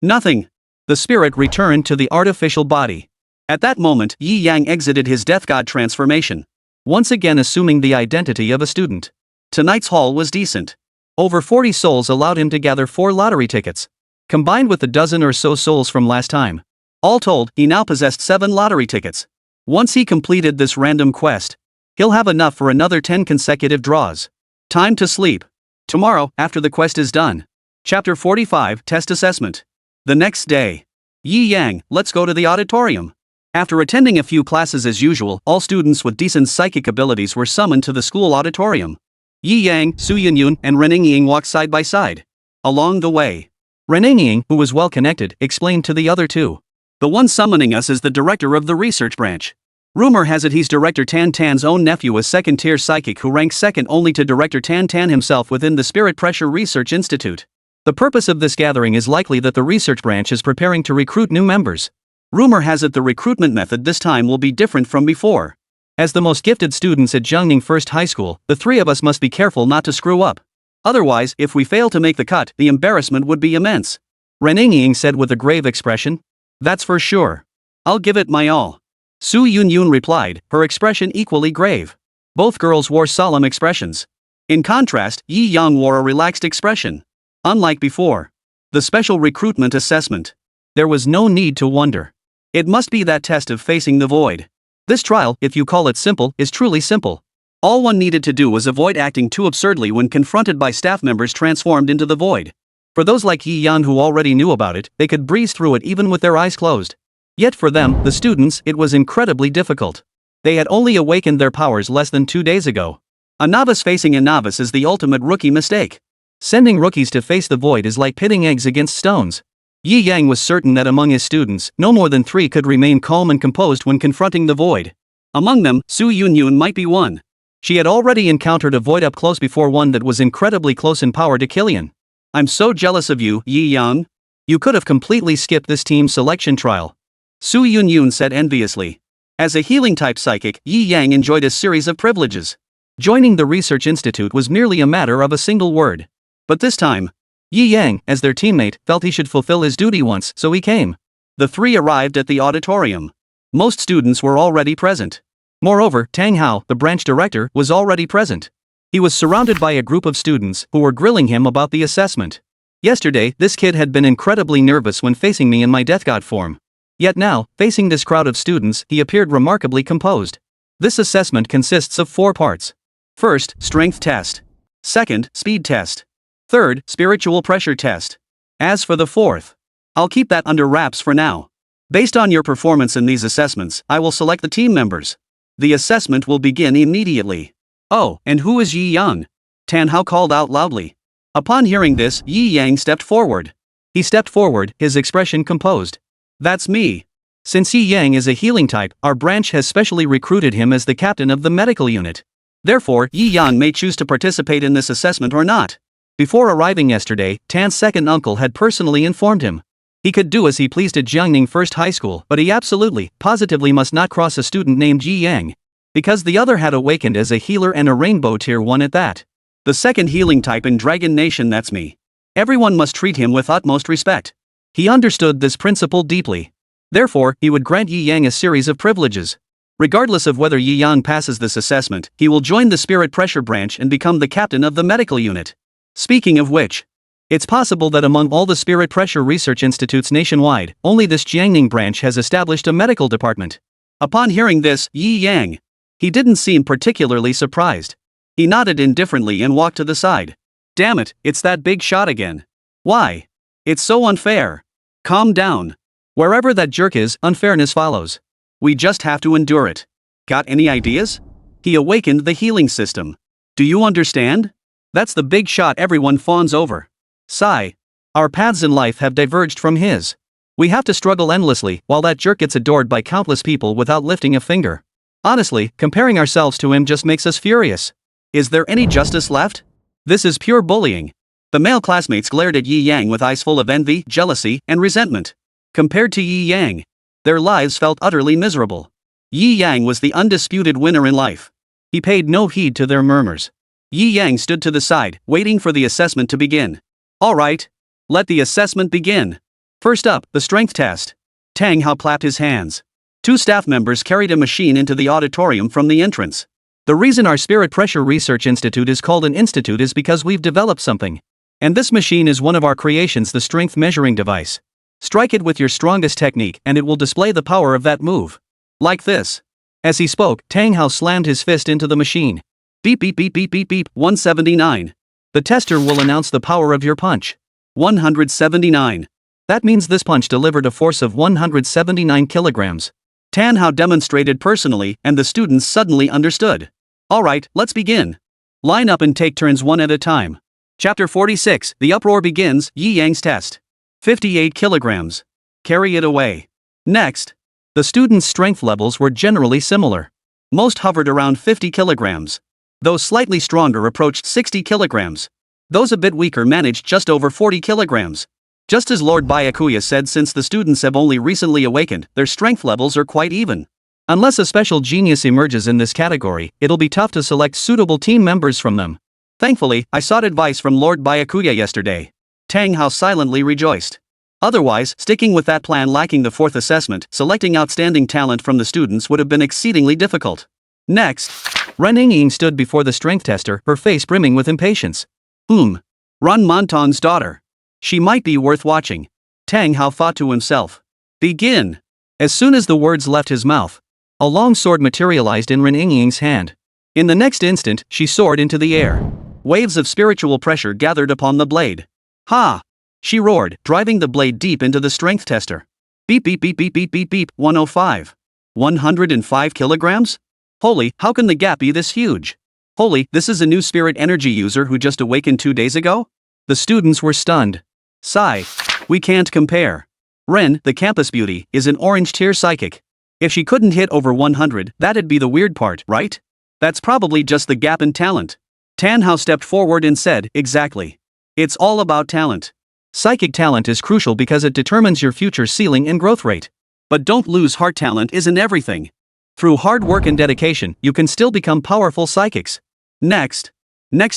Nothing. The spirit returned to the artificial body. At that moment, Yi Yang exited his death god transformation, once again assuming the identity of a student. Tonight's haul was decent. Over 40 souls allowed him to gather 4 lottery tickets, combined with the dozen or so souls from last time. All told, he now possessed 7 lottery tickets. Once he completed this random quest, he'll have enough for another 10 consecutive draws. Time to sleep. Tomorrow, after the quest is done. Chapter 45, Test Assessment. The next day. Yi Yang, let's go to the auditorium. After attending a few classes as usual, all students with decent psychic abilities were summoned to the school auditorium. Yi Yang, Su Yunyun, and Renning Ying walked side by side. Along the way, Renning Ying, who was well connected, explained to the other two. The one summoning us is the director of the research branch. Rumor has it he's Director Tan Tan's own nephew, a second-tier psychic who ranks second only to Director Tan Tan himself within the Spirit Pressure Research Institute. The purpose of this gathering is likely that the research branch is preparing to recruit new members. Rumor has it the recruitment method this time will be different from before. As the most gifted students at Zhengning First High School, the 3 of us must be careful not to screw up. Otherwise, if we fail to make the cut, the embarrassment would be immense. Renning Ying said with a grave expression. That's for sure. I'll give it my all. Su Yunyun replied, her expression equally grave. Both girls wore solemn expressions. In contrast, Yi Yang wore a relaxed expression. Unlike before. The special recruitment assessment. There was no need to wonder. It must be that test of facing the void. This trial, if you call it simple, is truly simple. All one needed to do was avoid acting too absurdly when confronted by staff members transformed into the void. For those like Yi Yan who already knew about it, they could breeze through it even with their eyes closed. Yet for them, the students, it was incredibly difficult. They had only awakened their powers less than 2 days ago. A novice facing a novice is the ultimate rookie mistake. Sending rookies to face the void is like pitting eggs against stones. Yi Yang was certain that among his students, no more than 3 could remain calm and composed when confronting the void. Among them, Su Yunyun might be one. She had already encountered a void up close before, one that was incredibly close in power to Killian. I'm so jealous of you, Yi Yang. You could have completely skipped this team selection trial. Su Yunyun said enviously. As a healing-type psychic, Yi Yang enjoyed a series of privileges. Joining the research institute was merely a matter of a single word. But this time, Yi Yang, as their teammate, felt he should fulfill his duty once, so he came. The 3 arrived at the auditorium. Most students were already present. Moreover, Tang Hao, the branch director, was already present. He was surrounded by a group of students who were grilling him about the assessment. Yesterday, this kid had been incredibly nervous when facing me in my death god form. Yet now, facing this crowd of students, he appeared remarkably composed. This assessment consists of 4 parts. First, strength test. Second, speed test. Third, spiritual pressure test. As for the 4th, I'll keep that under wraps for now. Based on your performance in these assessments, I will select the team members. The assessment will begin immediately. Oh, and who is Yi Yang? Tan Hao called out loudly. Upon hearing this, Yi Yang stepped forward. He stepped forward, his expression composed. That's me. Since Yi Yang is a healing type, our branch has specially recruited him as the captain of the medical unit. Therefore, Yi Yang may choose to participate in this assessment or not. Before arriving yesterday, Tan's second uncle had personally informed him. He could do as he pleased at Jiangning First High School, but he absolutely, positively must not cross a student named Yi Yang. Because the other had awakened as a healer and a rainbow tier 1 at that. The second healing type in Dragon Nation, that's me. Everyone must treat him with utmost respect. He understood this principle deeply. Therefore, he would grant Yi Yang a series of privileges. Regardless of whether Yi Yang passes this assessment, he will join the Spirit Pressure branch and become the captain of the medical unit. Speaking of which, it's possible that among all the Spirit Pressure research institutes nationwide, only this Jiangning branch has established a medical department. Upon hearing this, Yi Yang, he didn't seem particularly surprised. He nodded indifferently and walked to the side. Damn it, it's that big shot again. Why? It's so unfair. Calm down. Wherever that jerk is, unfairness follows. We just have to endure it. Got any ideas? He awakened the healing system. Do you understand? That's the big shot everyone fawns over. Sigh. Our paths in life have diverged from his. We have to struggle endlessly, while that jerk gets adored by countless people without lifting a finger. Honestly, comparing ourselves to him just makes us furious. Is there any justice left? This is pure bullying. The male classmates glared at Yi Yang with eyes full of envy, jealousy, and resentment. Compared to Yi Yang, their lives felt utterly miserable. Yi Yang was the undisputed winner in life. He paid no heed to their murmurs. Yi Yang stood to the side, waiting for the assessment to begin. All right. Let the assessment begin. First up, the strength test. Tang Hao clapped his hands. 2 staff members carried a machine into the auditorium from the entrance. The reason our Spirit Pressure Research Institute is called an institute is because we've developed something. And this machine is one of our creations, the strength measuring device. Strike it with your strongest technique and it will display the power of that move. Like this. As he spoke, Tang Hao slammed his fist into the machine. Beep beep beep beep beep beep, 179. The tester will announce the power of your punch. 179. That means this punch delivered a force of 179 kilograms. Tan Hao demonstrated personally, and the students suddenly understood. Alright, let's begin. Line up and take turns one at a time. Chapter 46, The Uproar Begins, Yi Yang's Test. 58 kilograms. Carry it away. Next. The students' strength levels were generally similar. Most hovered around 50 kilograms. Those slightly stronger approached 60 kilograms. Those a bit weaker managed just over 40 kilograms. Just as Lord Byakuya said, since the students have only recently awakened, their strength levels are quite even. Unless a special genius emerges in this category, it'll be tough to select suitable team members from them. Thankfully, I sought advice from Lord Byakuya yesterday. Tang Hao silently rejoiced. Otherwise, sticking with that plan lacking the 4th assessment, selecting outstanding talent from the students would have been exceedingly difficult. Next, Ren Yingying stood before the strength tester, her face brimming with impatience. Run Monton's daughter. She might be worth watching. Tang Hao thought to himself. Begin. As soon as the words left his mouth, a long sword materialized in Ren Yingying's hand. In the next instant, she soared into the air. Waves of spiritual pressure gathered upon the blade. Ha! She roared, driving the blade deep into the strength tester. Beep beep beep beep beep beep beep, 105. 105 kilograms? Holy, how can the gap be this huge? Holy, this is a new spirit energy user who just awakened 2 days ago? The students were stunned. Sigh. We can't compare. Ren, the campus beauty, is an orange tier psychic. If she couldn't hit over 100, that'd be the weird part, right? That's probably just the gap in talent. Tan Hao stepped forward and said, exactly. It's all about talent. Psychic talent is crucial because it determines your future ceiling and growth rate. But don't lose heart, talent isn't everything. Through hard work and dedication, you can still become powerful psychics. Next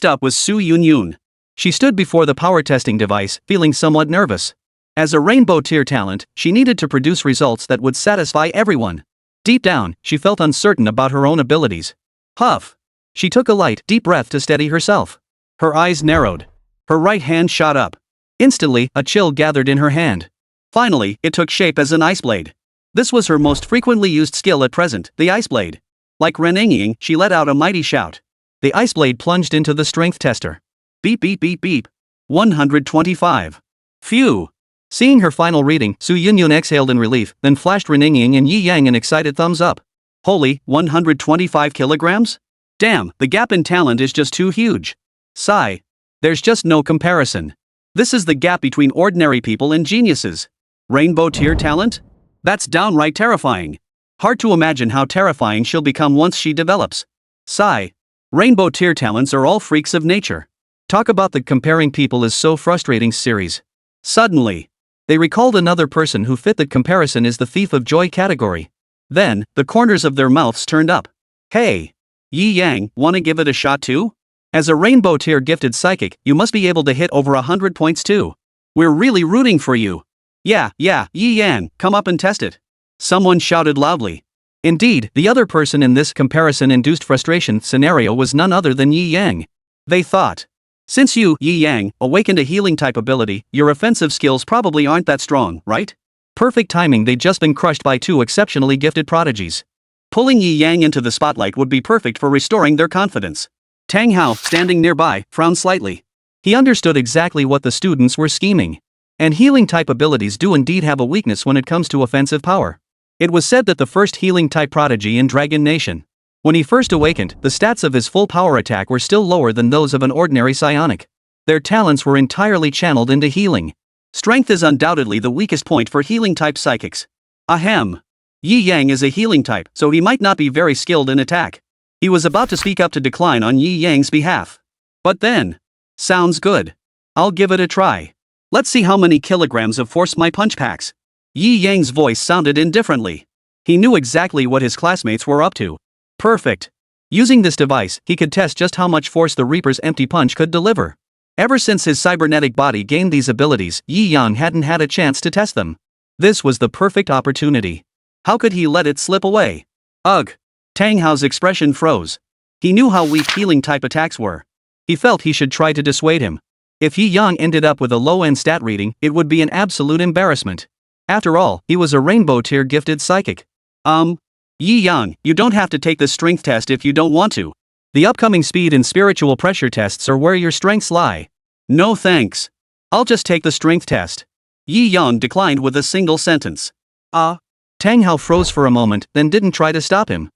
up was Su Yunyun. She stood before the power testing device, feeling somewhat nervous. As a rainbow tier talent, she needed to produce results that would satisfy everyone. Deep down, she felt uncertain about her own abilities. Huff. She took a light, deep breath to steady herself. Her eyes narrowed. Her right hand shot up. Instantly, a chill gathered in her hand. Finally, it took shape as an ice blade. This was her most frequently used skill at present, the ice blade. Like Ren Yingying, she let out a mighty shout. The ice blade plunged into the strength tester. Beep beep beep beep. 125. Phew. Seeing her final reading, Su Yunyun exhaled in relief, then flashed Ren Yingying and Yi Yang an excited thumbs up. Holy, 125 kilograms? Damn, the gap in talent is just too huge. Sigh. There's just no comparison. This is the gap between ordinary people and geniuses. Rainbow tier talent? That's downright terrifying. Hard to imagine how terrifying she'll become once she develops. Sigh. Rainbow tier talents are all freaks of nature. Talk about the comparing people is so frustrating series. Suddenly, they recalled another person who fit that comparison is the thief of joy category. Then, the corners of their mouths turned up. Hey! Yi Yang, wanna give it a shot too? As a rainbow tier gifted psychic, you must be able to hit over 100 points too. We're really rooting for you. Yeah, Yi Yang, come up and test it. Someone shouted loudly. Indeed, the other person in this comparison-induced frustration scenario was none other than Yi Yang. They thought. Since you, Yi Yang, awakened a healing type ability, your offensive skills probably aren't that strong, right? Perfect timing, they'd just been crushed by two exceptionally gifted prodigies. Pulling Yi Yang into the spotlight would be perfect for restoring their confidence. Tang Hao, standing nearby, frowned slightly. He understood exactly what the students were scheming. And healing type abilities do indeed have a weakness when it comes to offensive power. It was said that the first healing type prodigy in Dragon Nation, when he first awakened, the stats of his full power attack were still lower than those of an ordinary psionic. Their talents were entirely channeled into healing. Strength is undoubtedly the weakest point for healing type psychics. Ahem. Yi Yang is a healing type, so he might not be very skilled in attack. He was about to speak up to decline on Yi Yang's behalf. But then, sounds good. I'll give it a try. Let's see how many kilograms of force my punch packs. Yi Yang's voice sounded indifferently. He knew exactly what his classmates were up to. Perfect. Using this device, he could test just how much force the Reaper's empty punch could deliver. Ever since his cybernetic body gained these abilities, Yi Yang hadn't had a chance to test them. This was the perfect opportunity. How could he let it slip away? Ugh. Tang Hao's expression froze. He knew how weak healing type attacks were. He felt he should try to dissuade him. If Yi Yang ended up with a low-end stat reading, it would be an absolute embarrassment. After all, he was a rainbow tier gifted psychic. Yi Yang, you don't have to take the strength test if you don't want to. The upcoming speed and spiritual pressure tests are where your strengths lie. No thanks. I'll just take the strength test. Yi Yang declined with a single sentence. Tang Hao froze for a moment, then didn't try to stop him.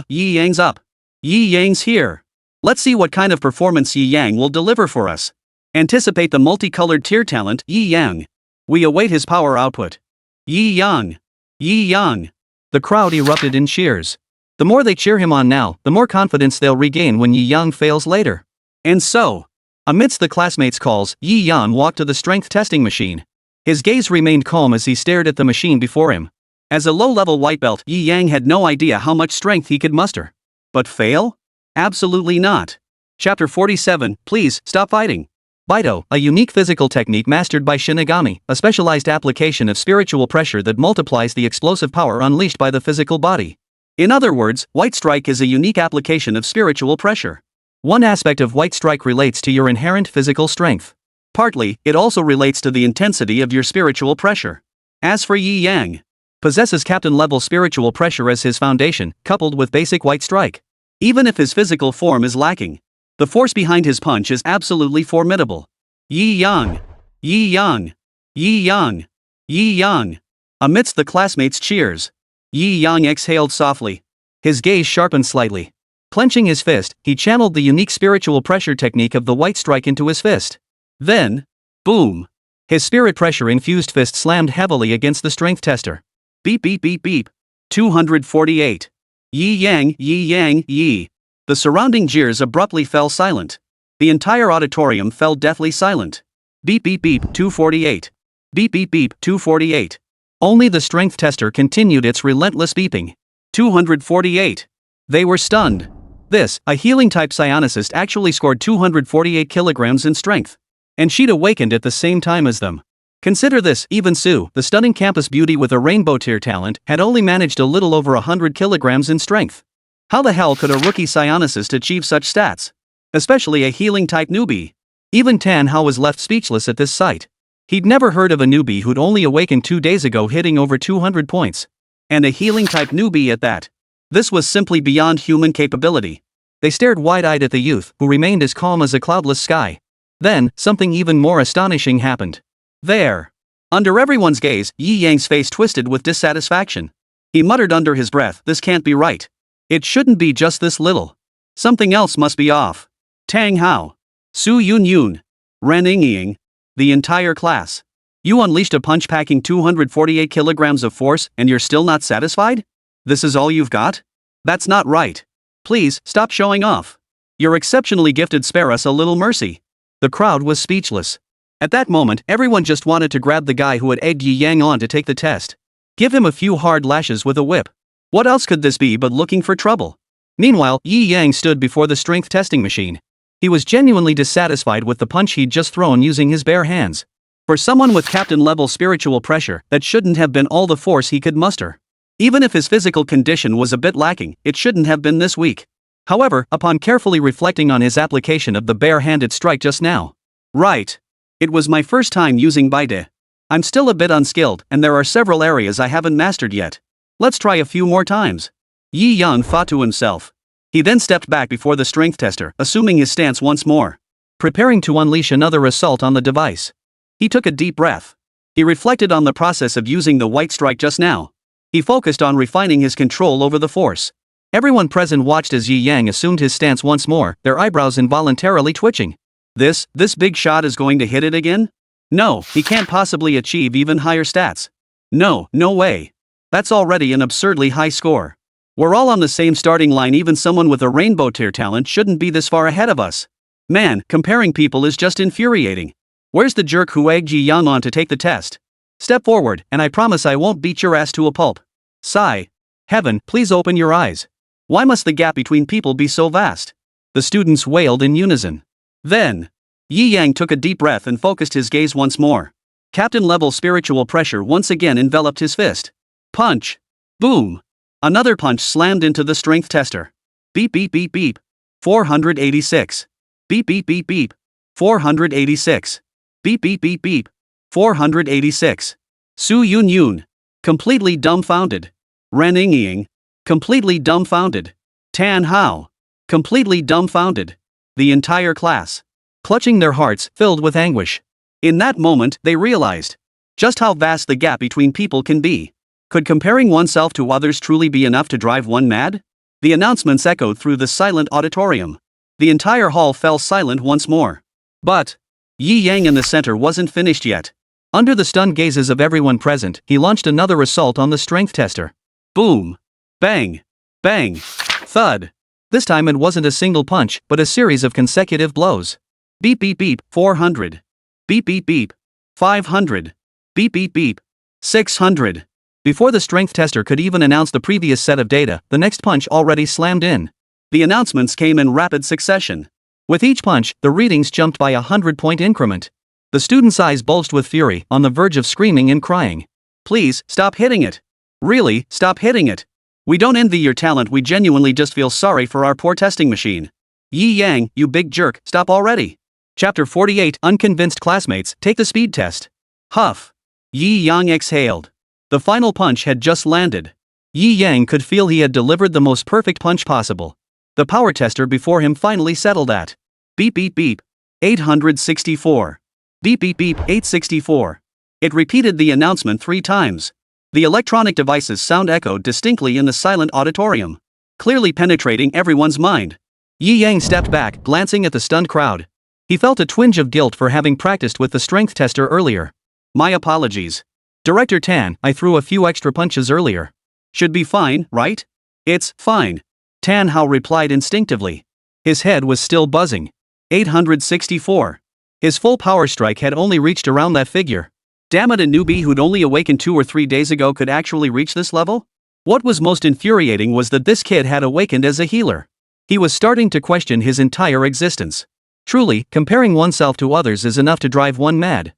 Yi Yang's up. Yi Yang's here. Let's see what kind of performance Yi Yang will deliver for us. Anticipate the multicolored tier talent, Yi Yang. We await his power output. Yi Yang. Yi Yang. The crowd erupted in cheers. The more they cheer him on now, the more confidence they'll regain when Yi Yang fails later. And so, amidst the classmates' calls, Yi Yang walked to the strength testing machine. His gaze remained calm as he stared at the machine before him. As a low-level white belt, Yi Yang had no idea how much strength he could muster. But fail? Absolutely not. Chapter 47, Please, Stop Fighting. Baito, a unique physical technique mastered by Shinigami, a specialized application of spiritual pressure that multiplies the explosive power unleashed by the physical body. In other words, White Strike is a unique application of spiritual pressure. One aspect of White Strike relates to your inherent physical strength. Partly, it also relates to the intensity of your spiritual pressure. As for Yi Yang, possesses captain-level spiritual pressure as his foundation, coupled with basic White Strike. Even if his physical form is lacking, the force behind his punch is absolutely formidable. Yi Yang. Yi Yang. Yi Yang. Yi Yang. Amidst the classmates' cheers, Yi Yang exhaled softly. His gaze sharpened slightly. Clenching his fist, he channeled the unique spiritual pressure technique of the White Strike into his fist. Then, boom! His spirit pressure-infused fist slammed heavily against the strength tester. Beep beep beep beep. 248. Yi Yang, Yi Yang, Yi. The surrounding jeers abruptly fell silent. The entire auditorium fell deathly silent. Beep beep beep, 248. Beep beep beep, 248. Only the strength tester continued its relentless beeping. 248. They were stunned. This, a healing-type psionicist actually scored 248 kilograms in strength. And she'd awakened at the same time as them. Consider this, even Sue, the stunning campus beauty with a rainbow tier talent, had only managed a little over 100 kilograms in strength. How the hell could a rookie psionicist achieve such stats? Especially a healing-type newbie. Even Tan Hao was left speechless at this sight. He'd never heard of a newbie who'd only awakened 2 days ago hitting over 200 points. And a healing-type newbie at that. This was simply beyond human capability. They stared wide-eyed at the youth, who remained as calm as a cloudless sky. Then, something even more astonishing happened. There. Under everyone's gaze, Yi Yang's face twisted with dissatisfaction. He muttered under his breath, "This can't be right. It shouldn't be just this little. Something else must be off." Tang Hao, Su Yun Yun, Ren Ying, the entire class. You unleashed a punch packing 248 kilograms of force and you're still not satisfied? This is all you've got? That's not right. Please, stop showing off. You're exceptionally gifted, spare us a little mercy. The crowd was speechless. At that moment, everyone just wanted to grab the guy who had egged Yi Yang on to take the test. Give him a few hard lashes with a whip. What else could this be but looking for trouble? Meanwhile, Yi Yang stood before the strength testing machine. He was genuinely dissatisfied with the punch he'd just thrown using his bare hands. For someone with captain-level spiritual pressure, that shouldn't have been all the force he could muster. Even if his physical condition was a bit lacking, it shouldn't have been this weak. However, upon carefully reflecting on his application of the bare-handed strike just now. Right. It was my first time using Baide. I'm still a bit unskilled, and there are several areas I haven't mastered yet. Let's try a few more times. Yi Yang thought to himself. He then stepped back before the strength tester, assuming his stance once more. Preparing to unleash another assault on the device. He took a deep breath. He reflected on the process of using the white strike just now. He focused on refining his control over the force. Everyone present watched as Yi Yang assumed his stance once more, their eyebrows involuntarily twitching. This big shot is going to hit it again? No, he can't possibly achieve even higher stats. No way. That's already an absurdly high score. We're all on the same starting line, even someone with a rainbow tier talent shouldn't be this far ahead of us. Man, comparing people is just infuriating. Where's the jerk who egged Yi Yang on to take the test? Step forward, and I promise I won't beat your ass to a pulp. Sigh. Heaven, please open your eyes. Why must the gap between people be so vast? The students wailed in unison. Then, Yi Yang took a deep breath and focused his gaze once more. Captain-level spiritual pressure once again enveloped his fist. Punch. Boom. Another punch slammed into the strength tester. Beep beep beep beep. 486. Beep beep beep beep. 486. Beep beep beep beep. 486. Su Yun Yun. Completely dumbfounded. Ren Ying. Completely dumbfounded. Tan Hao. Completely dumbfounded. The entire class. Clutching their hearts, filled with anguish. In that moment, they realized just how vast the gap between people can be. Could comparing oneself to others truly be enough to drive one mad? The announcements echoed through the silent auditorium. The entire hall fell silent once more. But Yi Yang in the center wasn't finished yet. Under the stunned gazes of everyone present, he launched another assault on the strength tester. Boom. Bang. Bang. Thud. This time it wasn't a single punch, but a series of consecutive blows. Beep beep beep, 400. Beep beep beep, 500. Beep beep beep, 600. Before the strength tester could even announce the previous set of data, the next punch already slammed in. The announcements came in rapid succession. With each punch, the readings jumped by a 100-point increment. The students' eyes bulged with fury, on the verge of screaming and crying. Please, stop hitting it. Really, stop hitting it. We don't envy your talent, we genuinely just feel sorry for our poor testing machine. Yi Yang, you big jerk, stop already. Chapter 48. Unconvinced classmates take the speed test. Huff. Yi Yang exhaled. The final punch had just landed. Yi Yang could feel he had delivered the most perfect punch possible. The power tester before him finally settled at beep beep beep, 864. Beep beep beep, 864. It repeated the announcement 3 times. The electronic device's sound echoed distinctly in the silent auditorium, clearly penetrating everyone's mind. Yi Yang stepped back, glancing at the stunned crowd. He felt a twinge of guilt for having practiced with the strength tester earlier. My apologies. Director Tan, I threw a few extra punches earlier. Should be fine, right? It's fine. Tan Hao replied instinctively. His head was still buzzing. 864. His full power strike had only reached around that figure. Damn it, a newbie who'd only awakened 2 or 3 days ago could actually reach this level? What was most infuriating was that this kid had awakened as a healer. He was starting to question his entire existence. Truly, comparing oneself to others is enough to drive one mad.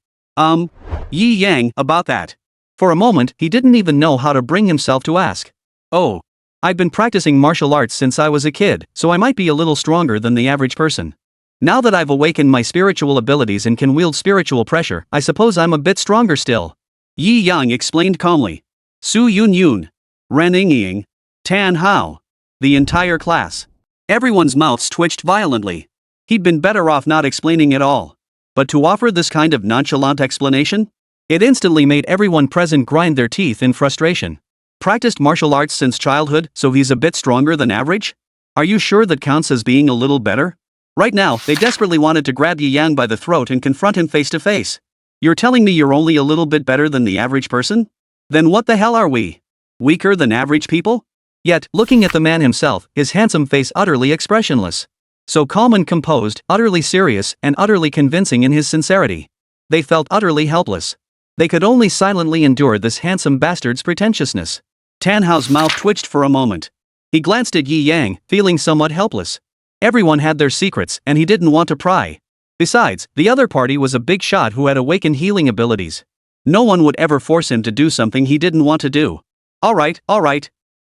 Yi Yang, about that. For a moment, he didn't even know how to bring himself to ask. Oh. I've been practicing martial arts since I was a kid, so I might be a little stronger than the average person. Now that I've awakened my spiritual abilities and can wield spiritual pressure, I suppose I'm a bit stronger still. Yi Yang explained calmly. Su Yun Yun. Ren Ying. Tan Hao. The entire class. Everyone's mouths twitched violently. He'd been better off not explaining at all. But to offer this kind of nonchalant explanation? It instantly made everyone present grind their teeth in frustration. Practiced martial arts since childhood, so he's a bit stronger than average? Are you sure that counts as being a little better? Right now, they desperately wanted to grab Yi Yang by the throat and confront him face to face. You're telling me you're only a little bit better than the average person? Then what the hell are we? Weaker than average people? Yet, looking at the man himself, his handsome face utterly expressionless. So calm and composed, utterly serious, and utterly convincing in his sincerity. They felt utterly helpless. They could only silently endure this handsome bastard's pretentiousness. Tan Hao's mouth twitched for a moment. He glanced at Yi Yang, feeling somewhat helpless. Everyone had their secrets, and he didn't want to pry. Besides, the other party was a big shot who had awakened healing abilities. No one would ever force him to do something he didn't want to do. Alright.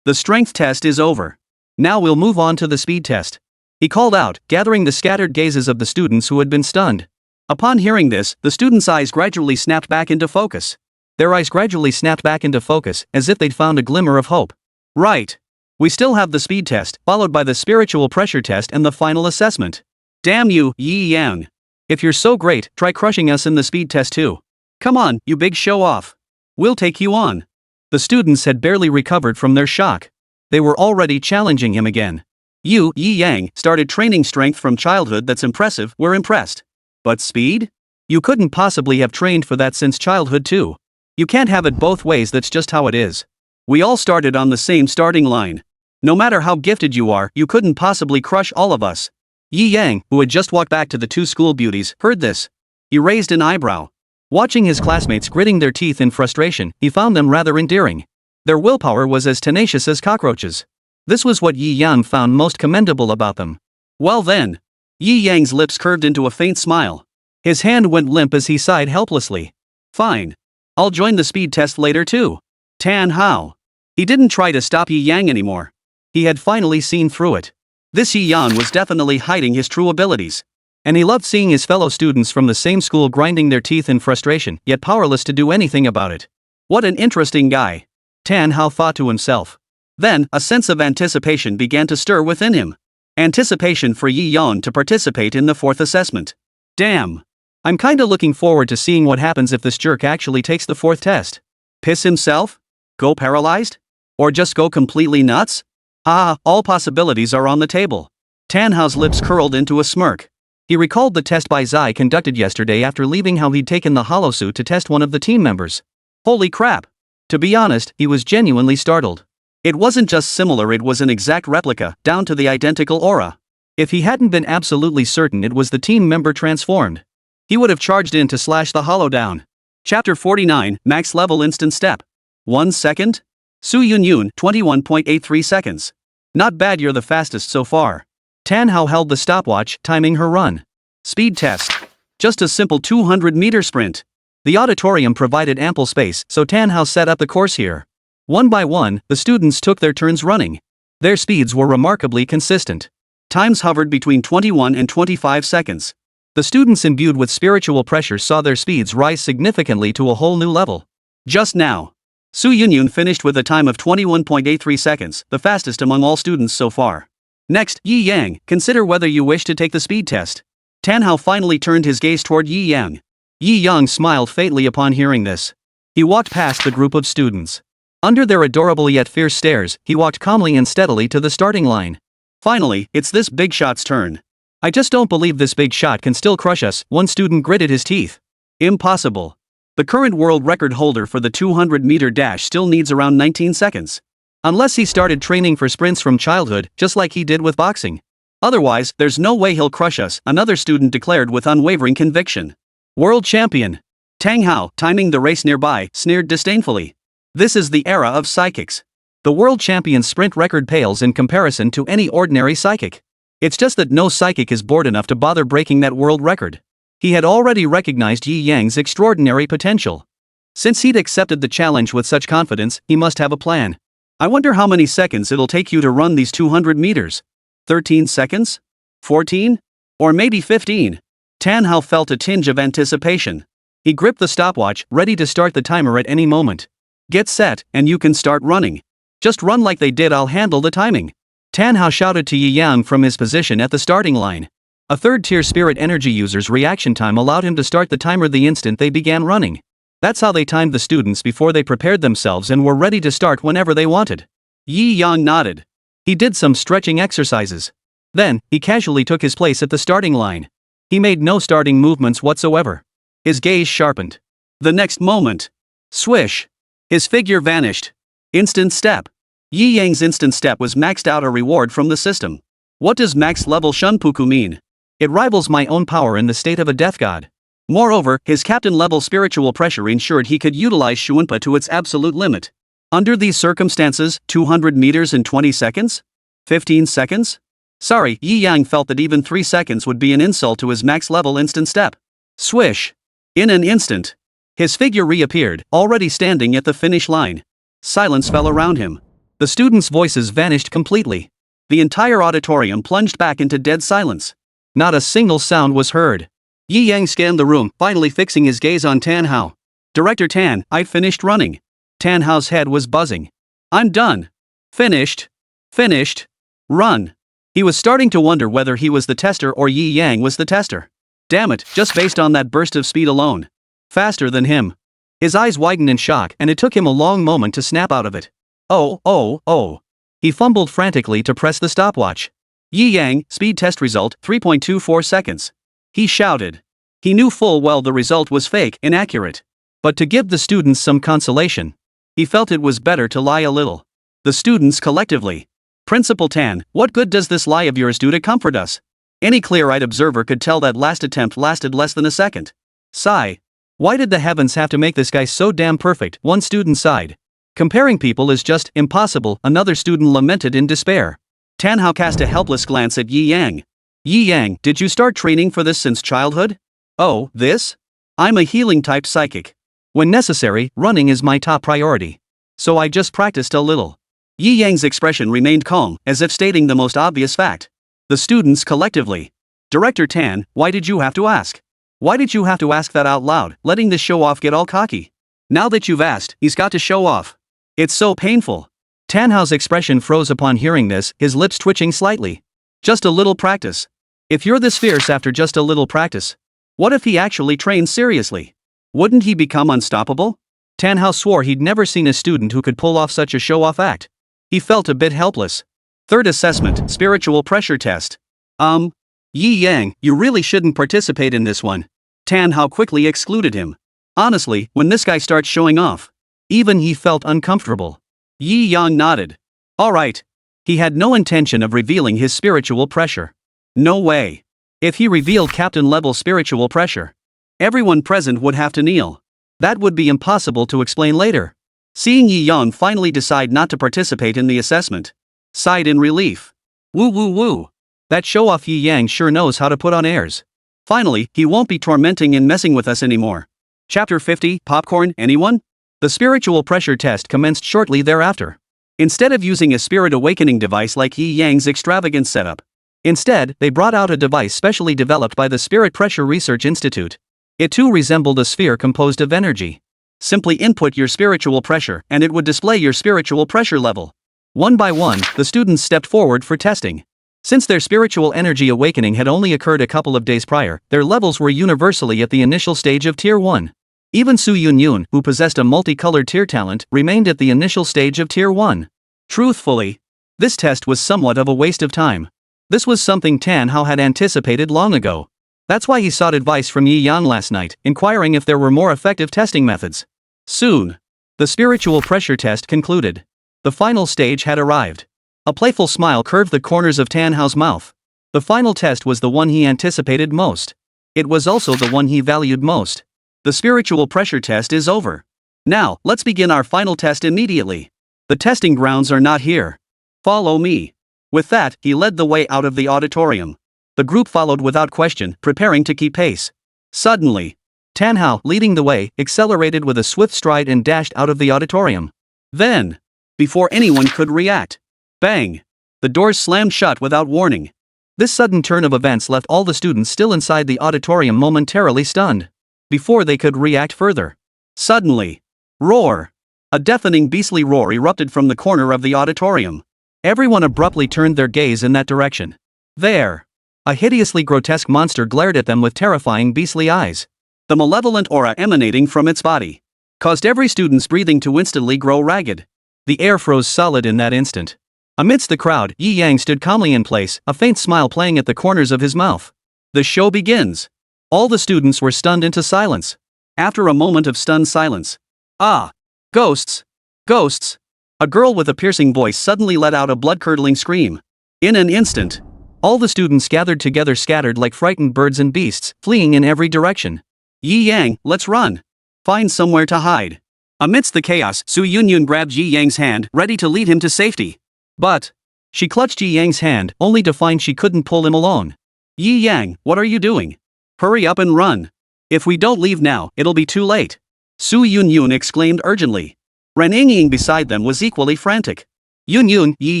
The strength test is over. Now we'll move on to the speed test. He called out, gathering the scattered gazes of the students who had been stunned. Upon hearing this, the students' eyes gradually snapped back into focus. Their eyes gradually snapped back into focus, as if they'd found a glimmer of hope. Right. We still have the speed test, followed by the spiritual pressure test and the final assessment. Damn you, Yi Yang. If you're so great, try crushing us in the speed test too. Come on, you big show-off. We'll take you on. The students had barely recovered from their shock. They were already challenging him again. You, Yi Yang, started training strength from childhood. That's impressive, we're impressed. But speed? You couldn't possibly have trained for that since childhood too. You can't have it both ways, that's just how it is. We all started on the same starting line. No matter how gifted you are, you couldn't possibly crush all of us. Yi Yang, who had just walked back to the two school beauties, heard this. He raised an eyebrow. Watching his classmates gritting their teeth in frustration, he found them rather endearing. Their willpower was as tenacious as cockroaches. This was what Yi Yang found most commendable about them. Well then. Yi Yang's lips curved into a faint smile. His hand went limp as he sighed helplessly. Fine. I'll join the speed test later too. Tan Hao. He didn't try to stop Yi Yang anymore. He had finally seen through it. This Yi Yang was definitely hiding his true abilities. And he loved seeing his fellow students from the same school grinding their teeth in frustration, yet powerless to do anything about it. What an interesting guy. Tan Hao thought to himself. Then, a sense of anticipation began to stir within him. Anticipation for Yi Yang to participate in the fourth assessment. Damn. I'm kinda looking forward to seeing what happens if this jerk actually takes the fourth test. Piss himself? Go paralyzed? Or just go completely nuts? All possibilities are on the table. Tan Hao's lips curled into a smirk. He recalled the test Bai Zai conducted yesterday after leaving, how he'd taken the holosuit to test one of the team members. Holy crap. To be honest, he was genuinely startled. It wasn't just similar, it was an exact replica, down to the identical aura. If he hadn't been absolutely certain it was the team member transformed, he would have charged in to slash the holo down. Chapter 49, Max Level Instant Step. 1 second? Su Yunyun, 21.83 seconds. Not bad, you're the fastest so far. Tan Hao held the stopwatch, timing her run. Speed test. Just a simple 200-meter sprint. The auditorium provided ample space, so Tan Hao set up the course here. One by one, the students took their turns running. Their speeds were remarkably consistent. Times hovered between 21 and 25 seconds. The students imbued with spiritual pressure saw their speeds rise significantly to a whole new level. Just now, Su Yunyun finished with a time of 21.83 seconds, the fastest among all students so far. Next, Yi Yang, consider whether you wish to take the speed test. Tan Hao finally turned his gaze toward Yi Yang. Yi Yang smiled faintly upon hearing this. He walked past the group of students. Under their adorable yet fierce stares, he walked calmly and steadily to the starting line. Finally, it's this big shot's turn. I just don't believe this big shot can still crush us, one student gritted his teeth. Impossible. The current world record holder for the 200-meter dash still needs around 19 seconds. Unless he started training for sprints from childhood, just like he did with boxing. Otherwise, there's no way he'll crush us, another student declared with unwavering conviction. World champion. Tang Hao, timing the race nearby, sneered disdainfully. This is the era of psychics. The world champion's sprint record pales in comparison to any ordinary psychic. It's just that no psychic is bored enough to bother breaking that world record. He had already recognized Yi Yang's extraordinary potential. Since he'd accepted the challenge with such confidence, he must have a plan. I wonder how many seconds it'll take you to run these 200 meters. 13 seconds? 14? Or maybe 15? Tan Hao felt a tinge of anticipation. He gripped the stopwatch, ready to start the timer at any moment. Get set, and you can start running. Just run like they did, I'll handle the timing. Tan Hao shouted to Yi Yang from his position at the starting line. A third-tier spirit energy user's reaction time allowed him to start the timer the instant they began running. That's how they timed the students before they prepared themselves and were ready to start whenever they wanted. Yi Yang nodded. He did some stretching exercises. Then, he casually took his place at the starting line. He made no starting movements whatsoever. His gaze sharpened. The next moment. Swish. His figure vanished. Instant step. Yi Yang's instant step was maxed out, a reward from the system. What does max level shunpuku mean? It rivals my own power in the state of a death god. Moreover, his captain level spiritual pressure ensured he could utilize Shuunpa to its absolute limit. Under these circumstances, 200 meters in 20 seconds? 15 seconds? Sorry, Yi Yang felt that even 3 seconds would be an insult to his max level instant step. Swish. In an instant. His figure reappeared, already standing at the finish line. Silence fell around him. The students' voices vanished completely. The entire auditorium plunged back into dead silence. Not a single sound was heard. Yi Yang scanned the room, finally fixing his gaze on Tan Hao. Director Tan, I finished running. Tan Hao's head was buzzing. I'm done. Finished. Finished. Run. He was starting to wonder whether he was the tester or Yi Yang was the tester. Damn it, just based on that burst of speed alone. Faster than him. His eyes widened in shock, and it took him a long moment to snap out of it. Oh. He fumbled frantically to press the stopwatch. Yi Yang, speed test result, 3.24 seconds. He shouted. He knew full well the result was fake, inaccurate. But to give the students some consolation, he felt it was better to lie a little. The students collectively. Principal Tan, what good does this lie of yours do to comfort us? Any clear-eyed observer could tell that last attempt lasted less than a second. Sigh. Why did the heavens have to make this guy so damn perfect? One student sighed. Comparing people is just impossible, another student lamented in despair. Tan Hao cast a helpless glance at Yi Yang. Yi Yang, did you start training for this since childhood? Oh, this? I'm a healing-type psychic. When necessary, running is my top priority. So I just practiced a little. Yi Yang's expression remained calm, as if stating the most obvious fact. The students collectively. Director Tan, why did you have to ask? Why did you have to ask that out loud, letting the show-off get all cocky? Now that you've asked, he's got to show off. It's so painful. Tan Hao's expression froze upon hearing this, his lips twitching slightly. Just a little practice. If you're this fierce after just a little practice, what if he actually trained seriously? Wouldn't he become unstoppable? Tan Hao swore he'd never seen a student who could pull off such a show-off act. He felt a bit helpless. Third assessment, spiritual pressure test. Yi Yang, you really shouldn't participate in this one. Tan Hao quickly excluded him. Honestly, when this guy starts showing off, even he felt uncomfortable. Yi Yang nodded. Alright. He had no intention of revealing his spiritual pressure. No way. If he revealed captain-level spiritual pressure, everyone present would have to kneel. That would be impossible to explain later. Seeing Yi Yang finally decide not to participate in the assessment, sighed in relief. Woo. That show-off Yi Yang sure knows how to put on airs. Finally, he won't be tormenting and messing with us anymore. Chapter 50, Popcorn, anyone? The spiritual pressure test commenced shortly thereafter. Instead of using a spirit awakening device like Yi Yang's extravagant setup, instead, they brought out a device specially developed by the Spirit Pressure Research Institute. It too resembled a sphere composed of energy. Simply input your spiritual pressure and it would display your spiritual pressure level. One by one, the students stepped forward for testing. Since their spiritual energy awakening had only occurred a couple of days prior, their levels were universally at the initial stage of Tier 1. Even Su Yun, who possessed a multicolored tier talent, remained at the initial stage of Tier 1. Truthfully, this test was somewhat of a waste of time. This was something Tan Hao had anticipated long ago. That's why he sought advice from Yi Yang last night, inquiring if there were more effective testing methods. Soon, the spiritual pressure test concluded. The final stage had arrived. A playful smile curved the corners of Tan Hao's mouth. The final test was the one he anticipated most. It was also the one he valued most. The spiritual pressure test is over. Now, let's begin our final test immediately. The testing grounds are not here. Follow me. With that, he led the way out of the auditorium. The group followed without question, preparing to keep pace. Suddenly, Tan Hao, leading the way, accelerated with a swift stride and dashed out of the auditorium. Then, before anyone could react, bang! The doors slammed shut without warning. This sudden turn of events left all the students still inside the auditorium momentarily stunned. Before they could react further, suddenly, roar! A deafening beastly roar erupted from the corner of the auditorium. Everyone abruptly turned their gaze in that direction. There! A hideously grotesque monster glared at them with terrifying beastly eyes. The malevolent aura emanating from its body caused every student's breathing to instantly grow ragged. The air froze solid in that instant. Amidst the crowd, Yi Yang stood calmly in place, a faint smile playing at the corners of his mouth. The show begins. All the students were stunned into silence. After a moment of stunned silence. Ah! Ghosts! Ghosts! A girl with a piercing voice suddenly let out a blood-curdling scream. In an instant, all the students gathered together scattered like frightened birds and beasts, fleeing in every direction. Yi Yang, let's run! Find somewhere to hide. Amidst the chaos, Su Yunyun grabbed Yi Yang's hand, ready to lead him to safety. But she clutched Yi Yang's hand, only to find she couldn't pull him alone. Yi Yang, what are you doing? Hurry up and run. If we don't leave now, it'll be too late. Su Yunyun exclaimed urgently. Ren Ying beside them was equally frantic. Yunyun, Yi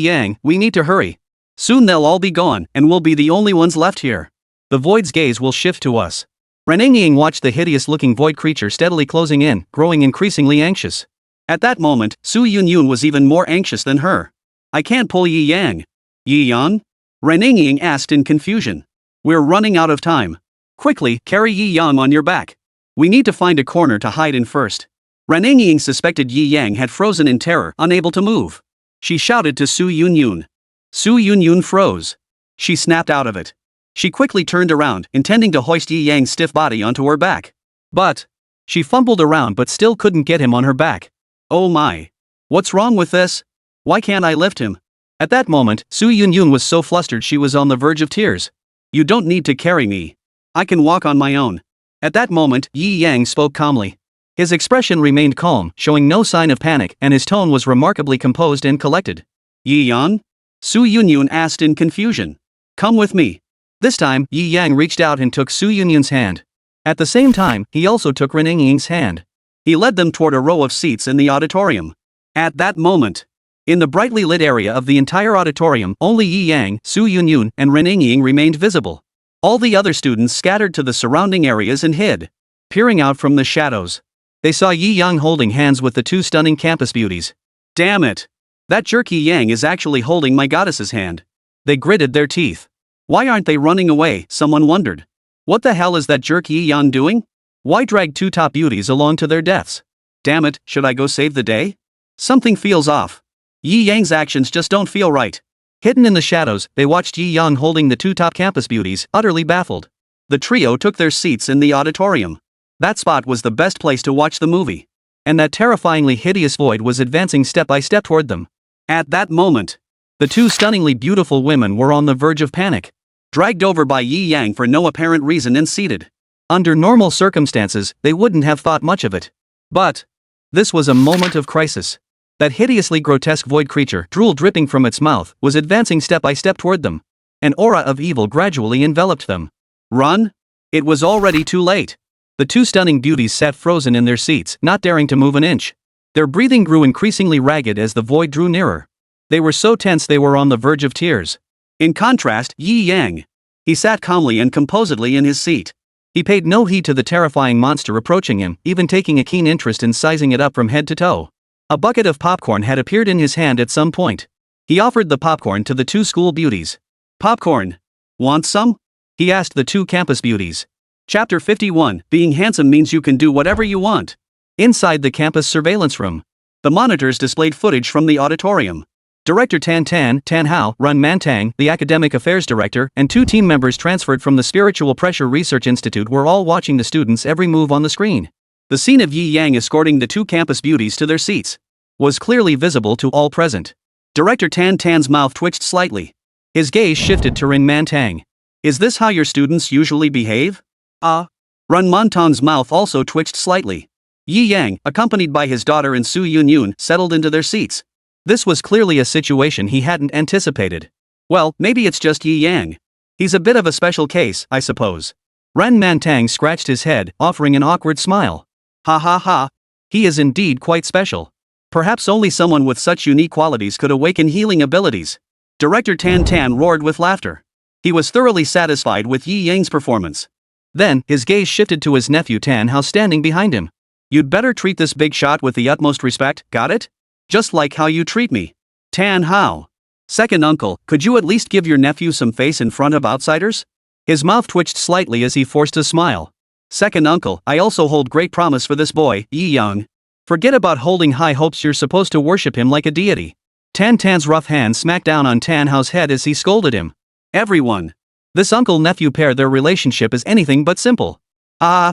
Yang, we need to hurry. Soon they'll all be gone, and we'll be the only ones left here. The void's gaze will shift to us. Ren Ying watched the hideous-looking void creature steadily closing in, growing increasingly anxious. At that moment, Su Yunyun was even more anxious than her. I can't pull Yi Yang. Yi Yang? Ren Ying asked in confusion. We're running out of time. Quickly, carry Yi Yang on your back. We need to find a corner to hide in first. Ren Ying suspected Yi Yang had frozen in terror, unable to move. She shouted to Su Yunyun. Su Yunyun froze. She snapped out of it. She quickly turned around, intending to hoist Yi Yang's stiff body onto her back. But she fumbled around but still couldn't get him on her back. Oh my. What's wrong with this? Why can't I lift him? At that moment, Su Yunyun was so flustered she was on the verge of tears. You don't need to carry me. I can walk on my own. At that moment, Yi Yang spoke calmly. His expression remained calm, showing no sign of panic, and his tone was remarkably composed and collected. Yi Yang? Su Yunyun asked in confusion. Come with me. This time, Yi Yang reached out and took Su Yunyun's hand. At the same time, he also took Ren Ying's hand. He led them toward a row of seats in the auditorium. At that moment, in the brightly lit area of the entire auditorium, only Yi Yang, Su Yunyun, and Ren Ying remained visible. All the other students scattered to the surrounding areas and hid. Peering out from the shadows, they saw Yi Yang holding hands with the two stunning campus beauties. Damn it! That jerk Yi Yang is actually holding my goddess's hand. They gritted their teeth. Why aren't they running away? Someone wondered. What the hell is that jerk Yi Yang doing? Why drag two top beauties along to their deaths? Damn it, should I go save the day? Something feels off. Yi Yang's actions just don't feel right. Hidden in the shadows, they watched Yi Yang holding the two top campus beauties, utterly baffled. The trio took their seats in the auditorium. That spot was the best place to watch the movie. And that terrifyingly hideous void was advancing step by step toward them. At that moment, the two stunningly beautiful women were on the verge of panic. Dragged over by Yi Yang for no apparent reason and seated. Under normal circumstances, they wouldn't have thought much of it. But this was a moment of crisis. That hideously grotesque void creature, drool dripping from its mouth, was advancing step by step toward them. An aura of evil gradually enveloped them. Run? It was already too late. The two stunning beauties sat frozen in their seats, not daring to move an inch. Their breathing grew increasingly ragged as the void drew nearer. They were so tense they were on the verge of tears. In contrast, Yi Yang. He sat calmly and composedly in his seat. He paid no heed to the terrifying monster approaching him, even taking a keen interest in sizing it up from head to toe. A bucket of popcorn had appeared in his hand at some point. He offered the popcorn to the two school beauties. Popcorn. Want some? He asked the two campus beauties. Chapter 51, Being handsome means you can do whatever you want. Inside the campus surveillance room, the monitors displayed footage from the auditorium. Director Tan Hao, Run Mantang, the academic affairs director, and two team members transferred from the Spiritual Pressure Research Institute were all watching the students' every move on the screen. The scene of Yi Yang escorting the two campus beauties to their seats was clearly visible to all present. Director Tan's mouth twitched slightly. His gaze shifted to Rin Mantang. Is this how your students usually behave? Run Mantang's mouth also twitched slightly. Yi Yang, accompanied by his daughter and Su Yunyun, settled into their seats. This was clearly a situation he hadn't anticipated. Well, maybe it's just Yi Yang. He's a bit of a special case, I suppose. Ren Mantang scratched his head, offering an awkward smile. Ha ha ha. He is indeed quite special. Perhaps only someone with such unique qualities could awaken healing abilities. Director Tan roared with laughter. He was thoroughly satisfied with Yi Yang's performance. Then, his gaze shifted to his nephew Tan Hao standing behind him. You'd better treat this big shot with the utmost respect, got it? Just like how you treat me. Tan Hao. Second uncle, could you at least give your nephew some face in front of outsiders? His mouth twitched slightly as he forced a smile. Second uncle, I also hold great promise for this boy, Yi Yang. Forget about holding high hopes, you're supposed to worship him like a deity. Tan's rough hand smacked down on Tan Hao's head as he scolded him. Everyone. This uncle-nephew pair, their relationship is anything but simple.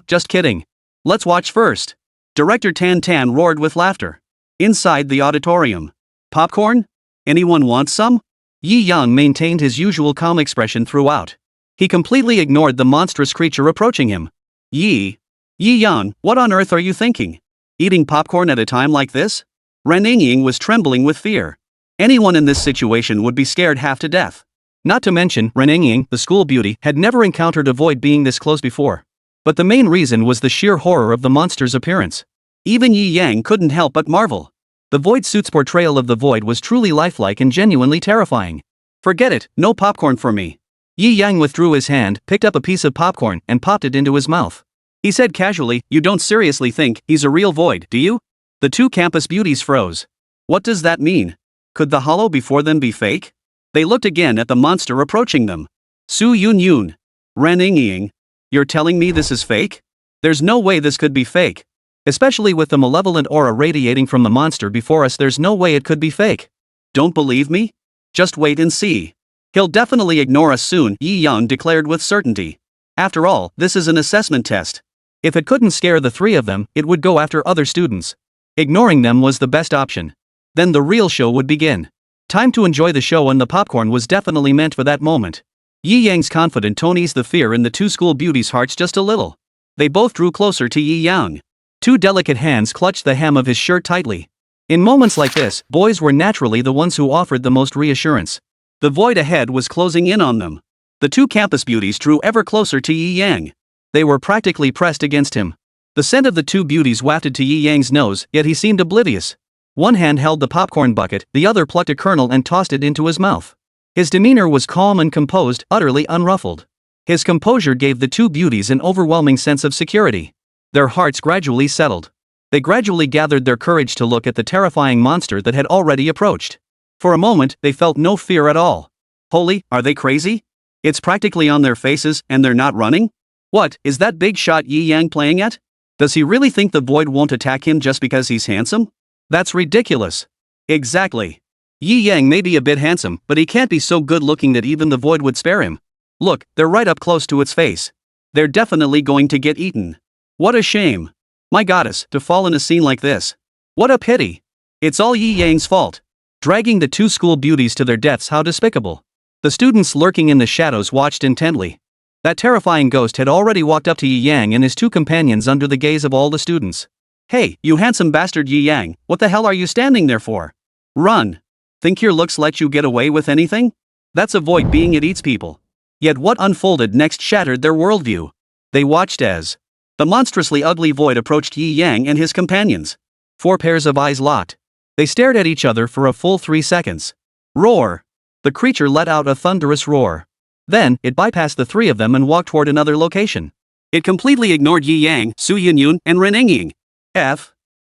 Just kidding. Let's watch first. Director Tan Tan roared with laughter. Inside the auditorium. Popcorn? Anyone want some? Yi Yang maintained his usual calm expression throughout. He completely ignored the monstrous creature approaching him. Yi Yang, what on earth are you thinking? Eating popcorn at a time like this? Ren Ying was trembling with fear. Anyone in this situation would be scared half to death. Not to mention, Ren Ying, the school beauty, had never encountered a void being this close before. But the main reason was the sheer horror of the monster's appearance. Even Yi Yang couldn't help but marvel. The void suit's portrayal of the void was truly lifelike and genuinely terrifying. Forget it, no popcorn for me. Yi Yang withdrew his hand, picked up a piece of popcorn, and popped it into his mouth. He said casually, "You don't seriously think he's a real void, do you?" The two campus beauties froze. What does that mean? Could the hollow before them be fake? They looked again at the monster approaching them. Su Yun, Ren Ying. You're telling me this is fake? There's no way this could be fake. Especially with the malevolent aura radiating from the monster before us, there's no way it could be fake. Don't believe me? Just wait and see. He'll definitely ignore us soon, Yi Yang declared with certainty. After all, this is an assessment test. If it couldn't scare the three of them, it would go after other students. Ignoring them was the best option. Then the real show would begin. Time to enjoy the show, and the popcorn was definitely meant for that moment. Yi Yang's confident tone eased the fear in the two school beauties' hearts just a little. They both drew closer to Yi Yang. Two delicate hands clutched the hem of his shirt tightly. In moments like this, boys were naturally the ones who offered the most reassurance. The void ahead was closing in on them. The two campus beauties drew ever closer to Yi Yang. They were practically pressed against him. The scent of the two beauties wafted to Yi Yang's nose, yet he seemed oblivious. One hand held the popcorn bucket, the other plucked a kernel and tossed it into his mouth. His demeanor was calm and composed, utterly unruffled. His composure gave the two beauties an overwhelming sense of security. Their hearts gradually settled. They gradually gathered their courage to look at the terrifying monster that had already approached. For a moment, they felt no fear at all. Holy, are they crazy? It's practically on their faces, and they're not running? What, is that big shot Yi Yang playing at? Does he really think the void won't attack him just because he's handsome? That's ridiculous. Exactly. Yi Yang may be a bit handsome, but he can't be so good looking that even the void would spare him. Look, they're right up close to its face. They're definitely going to get eaten. What a shame. My goddess, to fall in a scene like this. What a pity. It's all Yi Yang's fault. Dragging the two school beauties to their deaths, how despicable. The students lurking in the shadows watched intently. That terrifying ghost had already walked up to Yi Yang and his two companions under the gaze of all the students. Hey, you handsome bastard Yi Yang, what the hell are you standing there for? Run. Think your looks let you get away with anything? That's a void being, it eats people. Yet what unfolded next shattered their worldview. They watched as the monstrously ugly void approached Yi Yang and his companions. Four pairs of eyes locked. They stared at each other for a full 3 seconds. Roar. The creature let out a thunderous roar. Then, it bypassed the three of them and walked toward another location. It completely ignored Yi Yang, Su Yun, and Ren Ying.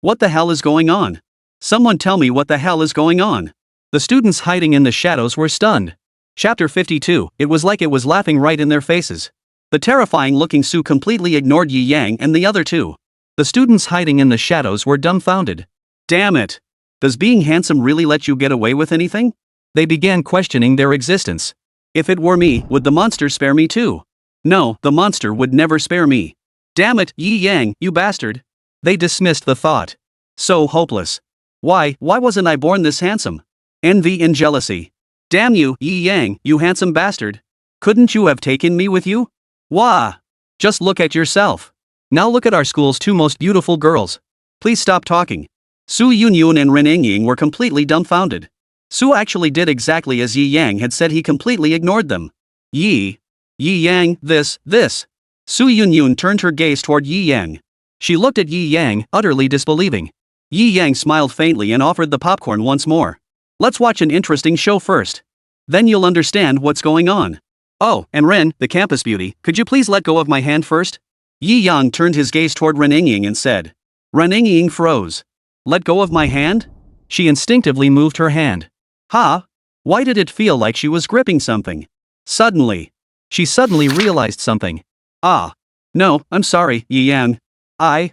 What the hell is going on? Someone tell me what the hell is going on. The students hiding in the shadows were stunned. Chapter 52, it was like it was laughing right in their faces. The terrifying-looking Su completely ignored Yi Yang and the other two. The students hiding in the shadows were dumbfounded. Damn it! Does being handsome really let you get away with anything? They began questioning their existence. If it were me, would the monster spare me too? No, the monster would never spare me. Damn it, Yi Yang, you bastard! They dismissed the thought. So hopeless. Why wasn't I born this handsome? Envy and jealousy. Damn you, Yi Yang, you handsome bastard. Couldn't you have taken me with you? Wah! Just look at yourself. Now look at our school's two most beautiful girls. Please stop talking. Su Yun and Ren Ying were completely dumbfounded. Su actually did exactly as Yi Yang had said. He completely ignored them. Yi Yang, this. Su Yun turned her gaze toward Yi Yang. She looked at Yi Yang, utterly disbelieving. Yi Yang smiled faintly and offered the popcorn once more. Let's watch an interesting show first. Then you'll understand what's going on. Oh, and Ren, the campus beauty, could you please let go of my hand first? Yi Yang turned his gaze toward Ren Ying and said. Ren Ying froze. Let go of my hand? She instinctively moved her hand. Ha! Why did it feel like she was gripping something? She suddenly realized something. Ah. No, I'm sorry, Yi Yang. I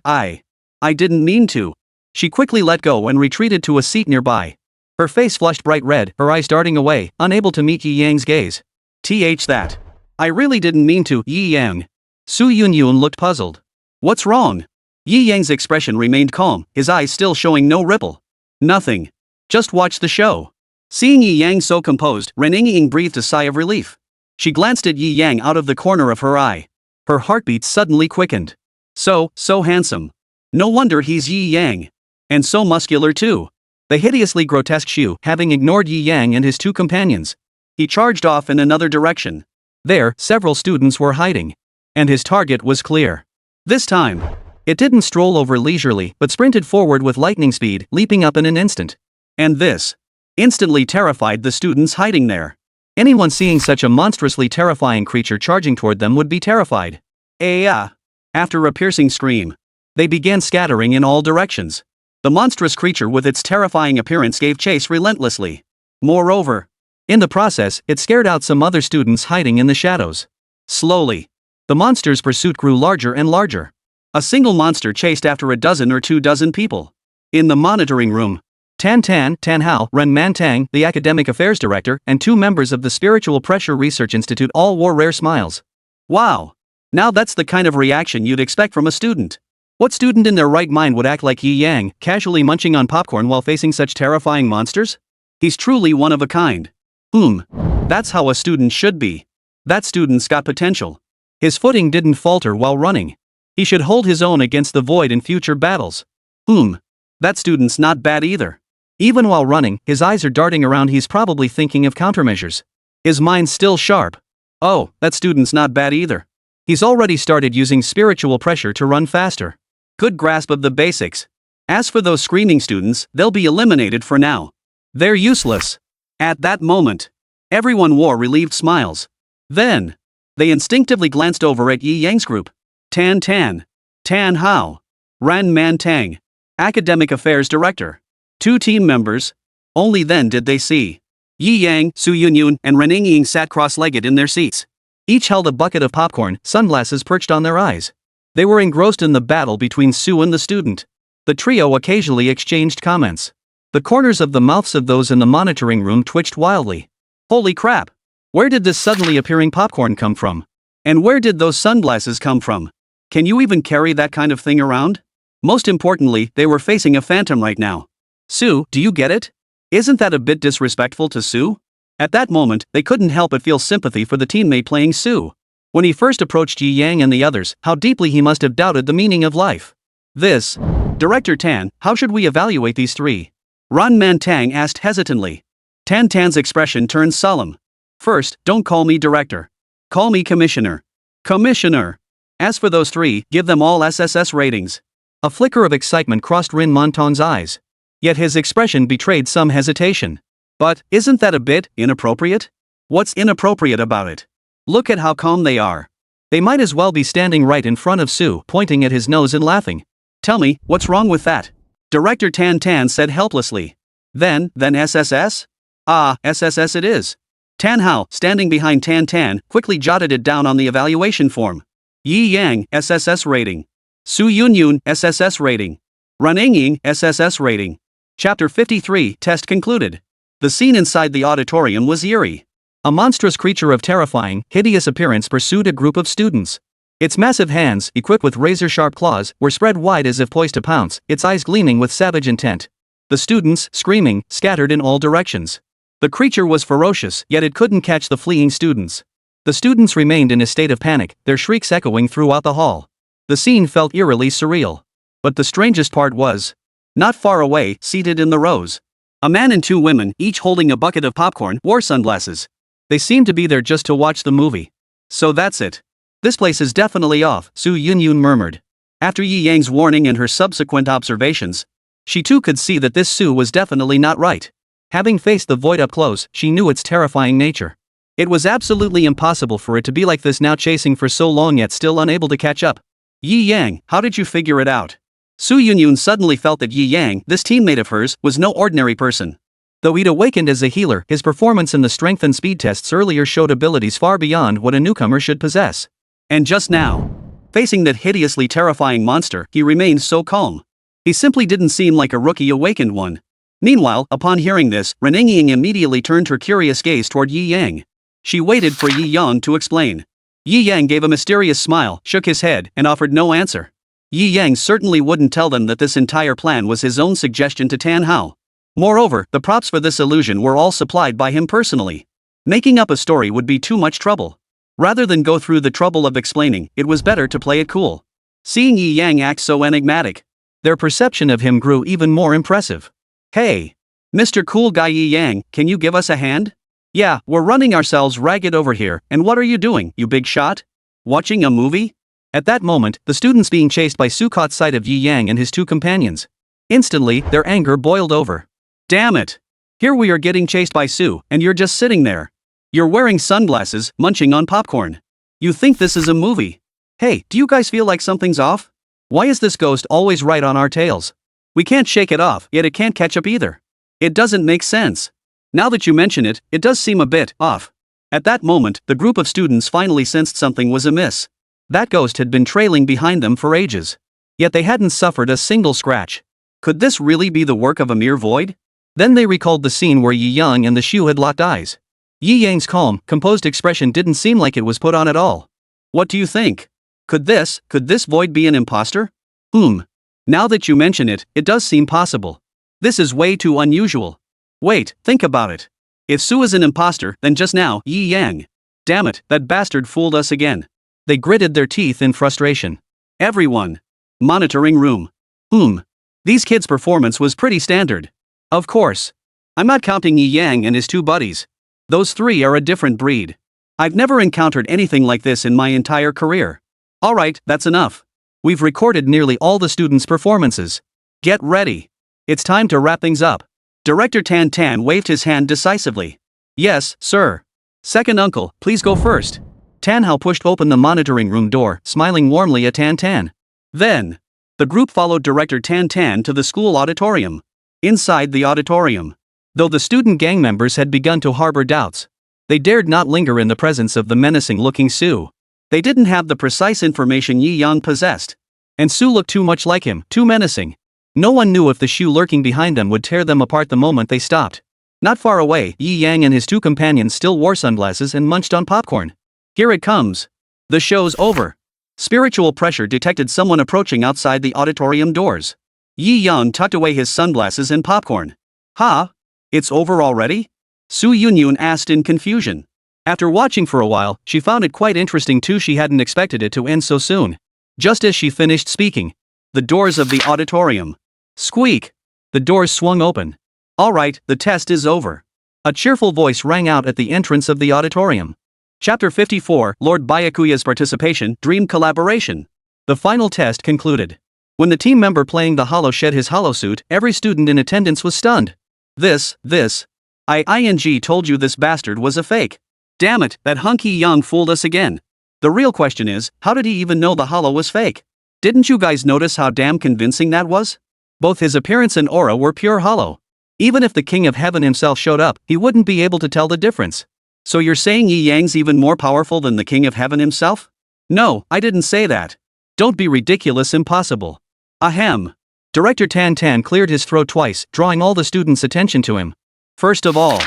didn't mean to. She quickly let go and retreated to a seat nearby. Her face flushed bright red, her eyes darting away, unable to meet Yi Yang's gaze. That. I really didn't mean to, Yi Yang. Su Yun looked puzzled. What's wrong? Yi Yang's expression remained calm, his eyes still showing no ripple. Nothing. Just watch the show. Seeing Yi Yang so composed, Ren Ying breathed a sigh of relief. She glanced at Yi Yang out of the corner of her eye. Her heartbeat suddenly quickened. So handsome. No wonder he's Yi Yang. And so muscular too. The hideously grotesque Shu, having ignored Yi Yang and his two companions. He charged off in another direction. There, several students were hiding. And his target was clear. This time, it didn't stroll over leisurely, but sprinted forward with lightning speed, leaping up in an instant. And this instantly terrified the students hiding there. Anyone seeing such a monstrously terrifying creature charging toward them would be terrified. After a piercing scream, they began scattering in all directions. The monstrous creature with its terrifying appearance gave chase relentlessly. Moreover, in the process, it scared out some other students hiding in the shadows. Slowly, the monster's pursuit grew larger and larger. A single monster chased after a dozen or 2 dozen people. In the monitoring room, Tan Hao, Ren Mantang, the academic affairs director, and 2 members of the Spiritual Pressure Research Institute all wore rare smiles. Wow! Now that's the kind of reaction you'd expect from a student. What student in their right mind would act like Yi Yang, casually munching on popcorn while facing such terrifying monsters? He's truly one of a kind. That's how a student should be. That student's got potential. His footing didn't falter while running. He should hold his own against the void in future battles. That student's not bad either. Even while running, his eyes are darting around. He's probably thinking of countermeasures. His mind's still sharp. Oh, that student's not bad either. He's already started using spiritual pressure to run faster. Good grasp of the basics. As for those screaming students, they'll be eliminated for now. They're useless. At that moment, everyone wore relieved smiles. Then, they instinctively glanced over at Yi Yang's group. Tan Hao, Ran Mantang, academic affairs director. 2 team members. Only then did they see. Yi Yang, Su Yunyun, and Ren Ying sat cross-legged in their seats. Each held a bucket of popcorn, sunglasses perched on their eyes. They were engrossed in the battle between Su and the student. The trio occasionally exchanged comments. The corners of the mouths of those in the monitoring room twitched wildly. Holy crap! Where did this suddenly appearing popcorn come from? And where did those sunglasses come from? Can you even carry that kind of thing around? Most importantly, they were facing a phantom right now. Su, do you get it? Isn't that a bit disrespectful to Su? At that moment, they couldn't help but feel sympathy for the teammate playing Su. When he first approached Yi Yang and the others, how deeply he must have doubted the meaning of life. Director Tan, how should we evaluate these 3? Ran Mantang asked hesitantly. Tan's expression turned solemn. First, don't call me director. Call me commissioner. Commissioner. As for those 3, give them all SSS ratings. A flicker of excitement crossed Rin Montong's eyes. Yet his expression betrayed some hesitation. But, isn't that a bit inappropriate? What's inappropriate about it? Look at how calm they are. They might as well be standing right in front of Su, pointing at his nose and laughing. Tell me, what's wrong with that? Director Tan said helplessly. Then SSS? SSS it is. Tan Hao, standing behind Tan, quickly jotted it down on the evaluation form. Yi Yang, SSS rating. Su Yunyun, SSS rating. Ren Ying, SSS rating. Chapter 53, test concluded. The scene inside the auditorium was eerie. A monstrous creature of terrifying, hideous appearance pursued a group of students. Its massive hands, equipped with razor-sharp claws, were spread wide as if poised to pounce, its eyes gleaming with savage intent. The students, screaming, scattered in all directions. The creature was ferocious, yet it couldn't catch the fleeing students. The students remained in a state of panic, their shrieks echoing throughout the hall. The scene felt eerily surreal. But the strangest part was, not far away, seated in the rows, a man and 2 women, each holding a bucket of popcorn, wore sunglasses. They seemed to be there just to watch the movie. So that's it. This place is definitely off, Su Yunyun murmured. After Yi Yang's warning and her subsequent observations, she too could see that this Su was definitely not right. Having faced the void up close, she knew its terrifying nature. It was absolutely impossible for it to be like this now, chasing for so long yet still unable to catch up. Yi Yang, how did you figure it out? Su Yunyun suddenly felt that Yi Yang, this teammate of hers, was no ordinary person. Though he'd awakened as a healer, his performance in the strength and speed tests earlier showed abilities far beyond what a newcomer should possess. And just now, facing that hideously terrifying monster, he remained so calm. He simply didn't seem like a rookie awakened one. Meanwhile, upon hearing this, Ren Ying immediately turned her curious gaze toward Yi Yang. She waited for Yi Yang to explain. Yi Yang gave a mysterious smile, shook his head, and offered no answer. Yi Yang certainly wouldn't tell them that this entire plan was his own suggestion to Tan Hao. Moreover, the props for this illusion were all supplied by him personally. Making up a story would be too much trouble. Rather than go through the trouble of explaining, it was better to play it cool. Seeing Yi Yang act so enigmatic, their perception of him grew even more impressive. Hey! Mr. Cool Guy Yi Yang, can you give us a hand? Yeah, we're running ourselves ragged over here, and what are you doing, you big shot? Watching a movie? At that moment, the students being chased by Su caught sight of Yi Yang and his two companions. Instantly, their anger boiled over. Damn it! Here we are getting chased by Su, and you're just sitting there. You're wearing sunglasses, munching on popcorn. You think this is a movie? Hey, do you guys feel like something's off? Why is this ghost always right on our tails? We can't shake it off, yet it can't catch up either. It doesn't make sense. Now that you mention it, it does seem a bit off. At that moment, the group of students finally sensed something was amiss. That ghost had been trailing behind them for ages. Yet they hadn't suffered a single scratch. Could this really be the work of a mere void? Then they recalled the scene where Yi Yang and the Shu had locked eyes. Yi Yang's calm, composed expression didn't seem like it was put on at all. What do you think? Could this void be an imposter? Now that you mention it, it does seem possible. This is way too unusual. Wait, think about it. If Su is an imposter, then just now, Yi Yang. Damn it, that bastard fooled us again. They gritted their teeth in frustration. Everyone. Monitoring room. These kids' performance was pretty standard. Of course. I'm not counting Yi Yang and his two buddies. Those three are a different breed. I've never encountered anything like this in my entire career. Alright, that's enough. We've recorded nearly all the students' performances. Get ready. It's time to wrap things up. Director Tan Tan waved his hand decisively. Yes, sir. Second uncle, please go first. Tan Hao pushed open the monitoring room door, smiling warmly at Tan Tan. Then, the group followed Director Tan Tan to the school auditorium. Inside the auditorium, though the student gang members had begun to harbor doubts, they dared not linger in the presence of the menacing-looking Su. They didn't have the precise information Yi Yang possessed. And Su looked too much like him, too menacing. No one knew if the Shu lurking behind them would tear them apart the moment they stopped. Not far away, Yi Yang and his two companions still wore sunglasses and munched on popcorn. Here it comes. The show's over. Spiritual pressure detected someone approaching outside the auditorium doors. Yi Yang tucked away his sunglasses and popcorn. Huh? It's over already? Su Yunyun asked in confusion. After watching for a while, she found it quite interesting too. She hadn't expected it to end so soon. Just as she finished speaking, the doors of the auditorium. Squeak! The doors swung open. Alright, the test is over. A cheerful voice rang out at the entrance of the auditorium. Chapter 54, Lord Byakuya's Participation, Dream Collaboration. The final test concluded. When the team member playing the hollow shed his hollow suit, every student in attendance was stunned. I told you this bastard was a fake. Damn it, that hunky Young fooled us again. The real question is, how did he even know the hollow was fake? Didn't you guys notice how damn convincing that was? Both his appearance and aura were pure hollow. Even if the King of Heaven himself showed up, he wouldn't be able to tell the difference. So you're saying Yi Yang's even more powerful than the King of Heaven himself? No, I didn't say that. Don't be ridiculous, impossible. Ahem. Director Tan Tan cleared his throat twice, drawing all the students' attention to him. First of all,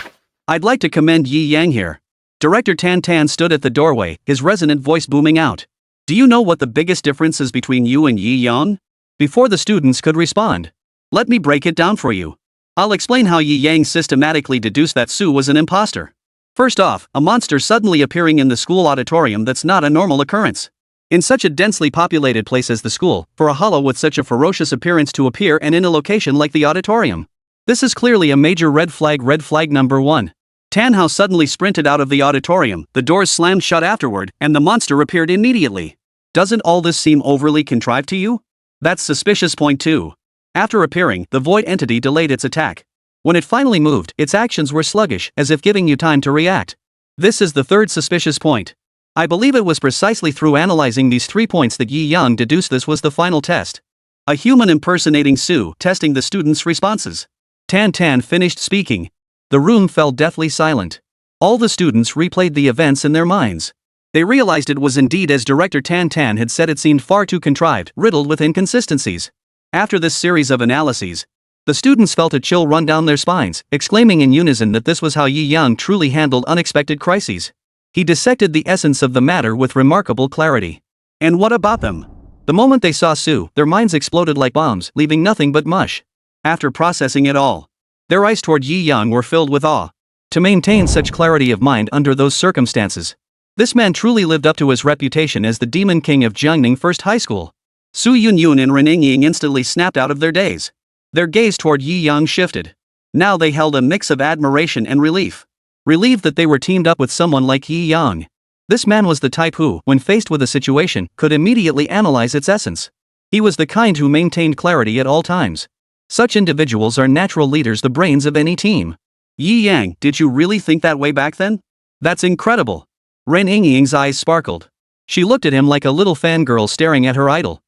I'd like to commend Yi Yang here. Director Tan Tan stood at the doorway, his resonant voice booming out. Do you know what the biggest difference is between you and Yi Yang? Before the students could respond, let me break it down for you. I'll explain how Yi Yang systematically deduced that Su was an imposter. First off, a monster suddenly appearing in the school auditorium, that's not a normal occurrence. In such a densely populated place as the school, for a hollow with such a ferocious appearance to appear and in a location like the auditorium. This is clearly a major red flag number 1. Tan Hao suddenly sprinted out of the auditorium, the doors slammed shut afterward, and the monster appeared immediately. Doesn't all this seem overly contrived to you? That's suspicious. Point 2. After appearing, the void entity delayed its attack. When it finally moved, its actions were sluggish, as if giving you time to react. This is the third suspicious point. I believe it was precisely through analyzing these 3 points that Yi Yang deduced this was the final test. A human impersonating Su, testing the students' responses. Tan Tan finished speaking. The room fell deathly silent. All the students replayed the events in their minds. They realized it was indeed as Director Tan Tan had said. It seemed far too contrived, riddled with inconsistencies. After this series of analyses, the students felt a chill run down their spines, exclaiming in unison that this was how Yi Yang truly handled unexpected crises. He dissected the essence of the matter with remarkable clarity. And what about them? The moment they saw Su, their minds exploded like bombs, leaving nothing but mush. After processing it all, their eyes toward Yi Yang were filled with awe. To maintain such clarity of mind under those circumstances, this man truly lived up to his reputation as the Demon King of Jiangning First High School. Su Yunyun and Ren Yingying instantly snapped out of their daze. Their gaze toward Yi Yang shifted. Now they held a mix of admiration and relief. Relieved that they were teamed up with someone like Yi Yang. This man was the type who, when faced with a situation, could immediately analyze its essence. He was the kind who maintained clarity at all times. Such individuals are natural leaders, the brains of any team. Yi Yang, did you really think that way back then? That's incredible. Ren Yingying's eyes sparkled. She looked at him like a little fangirl staring at her idol.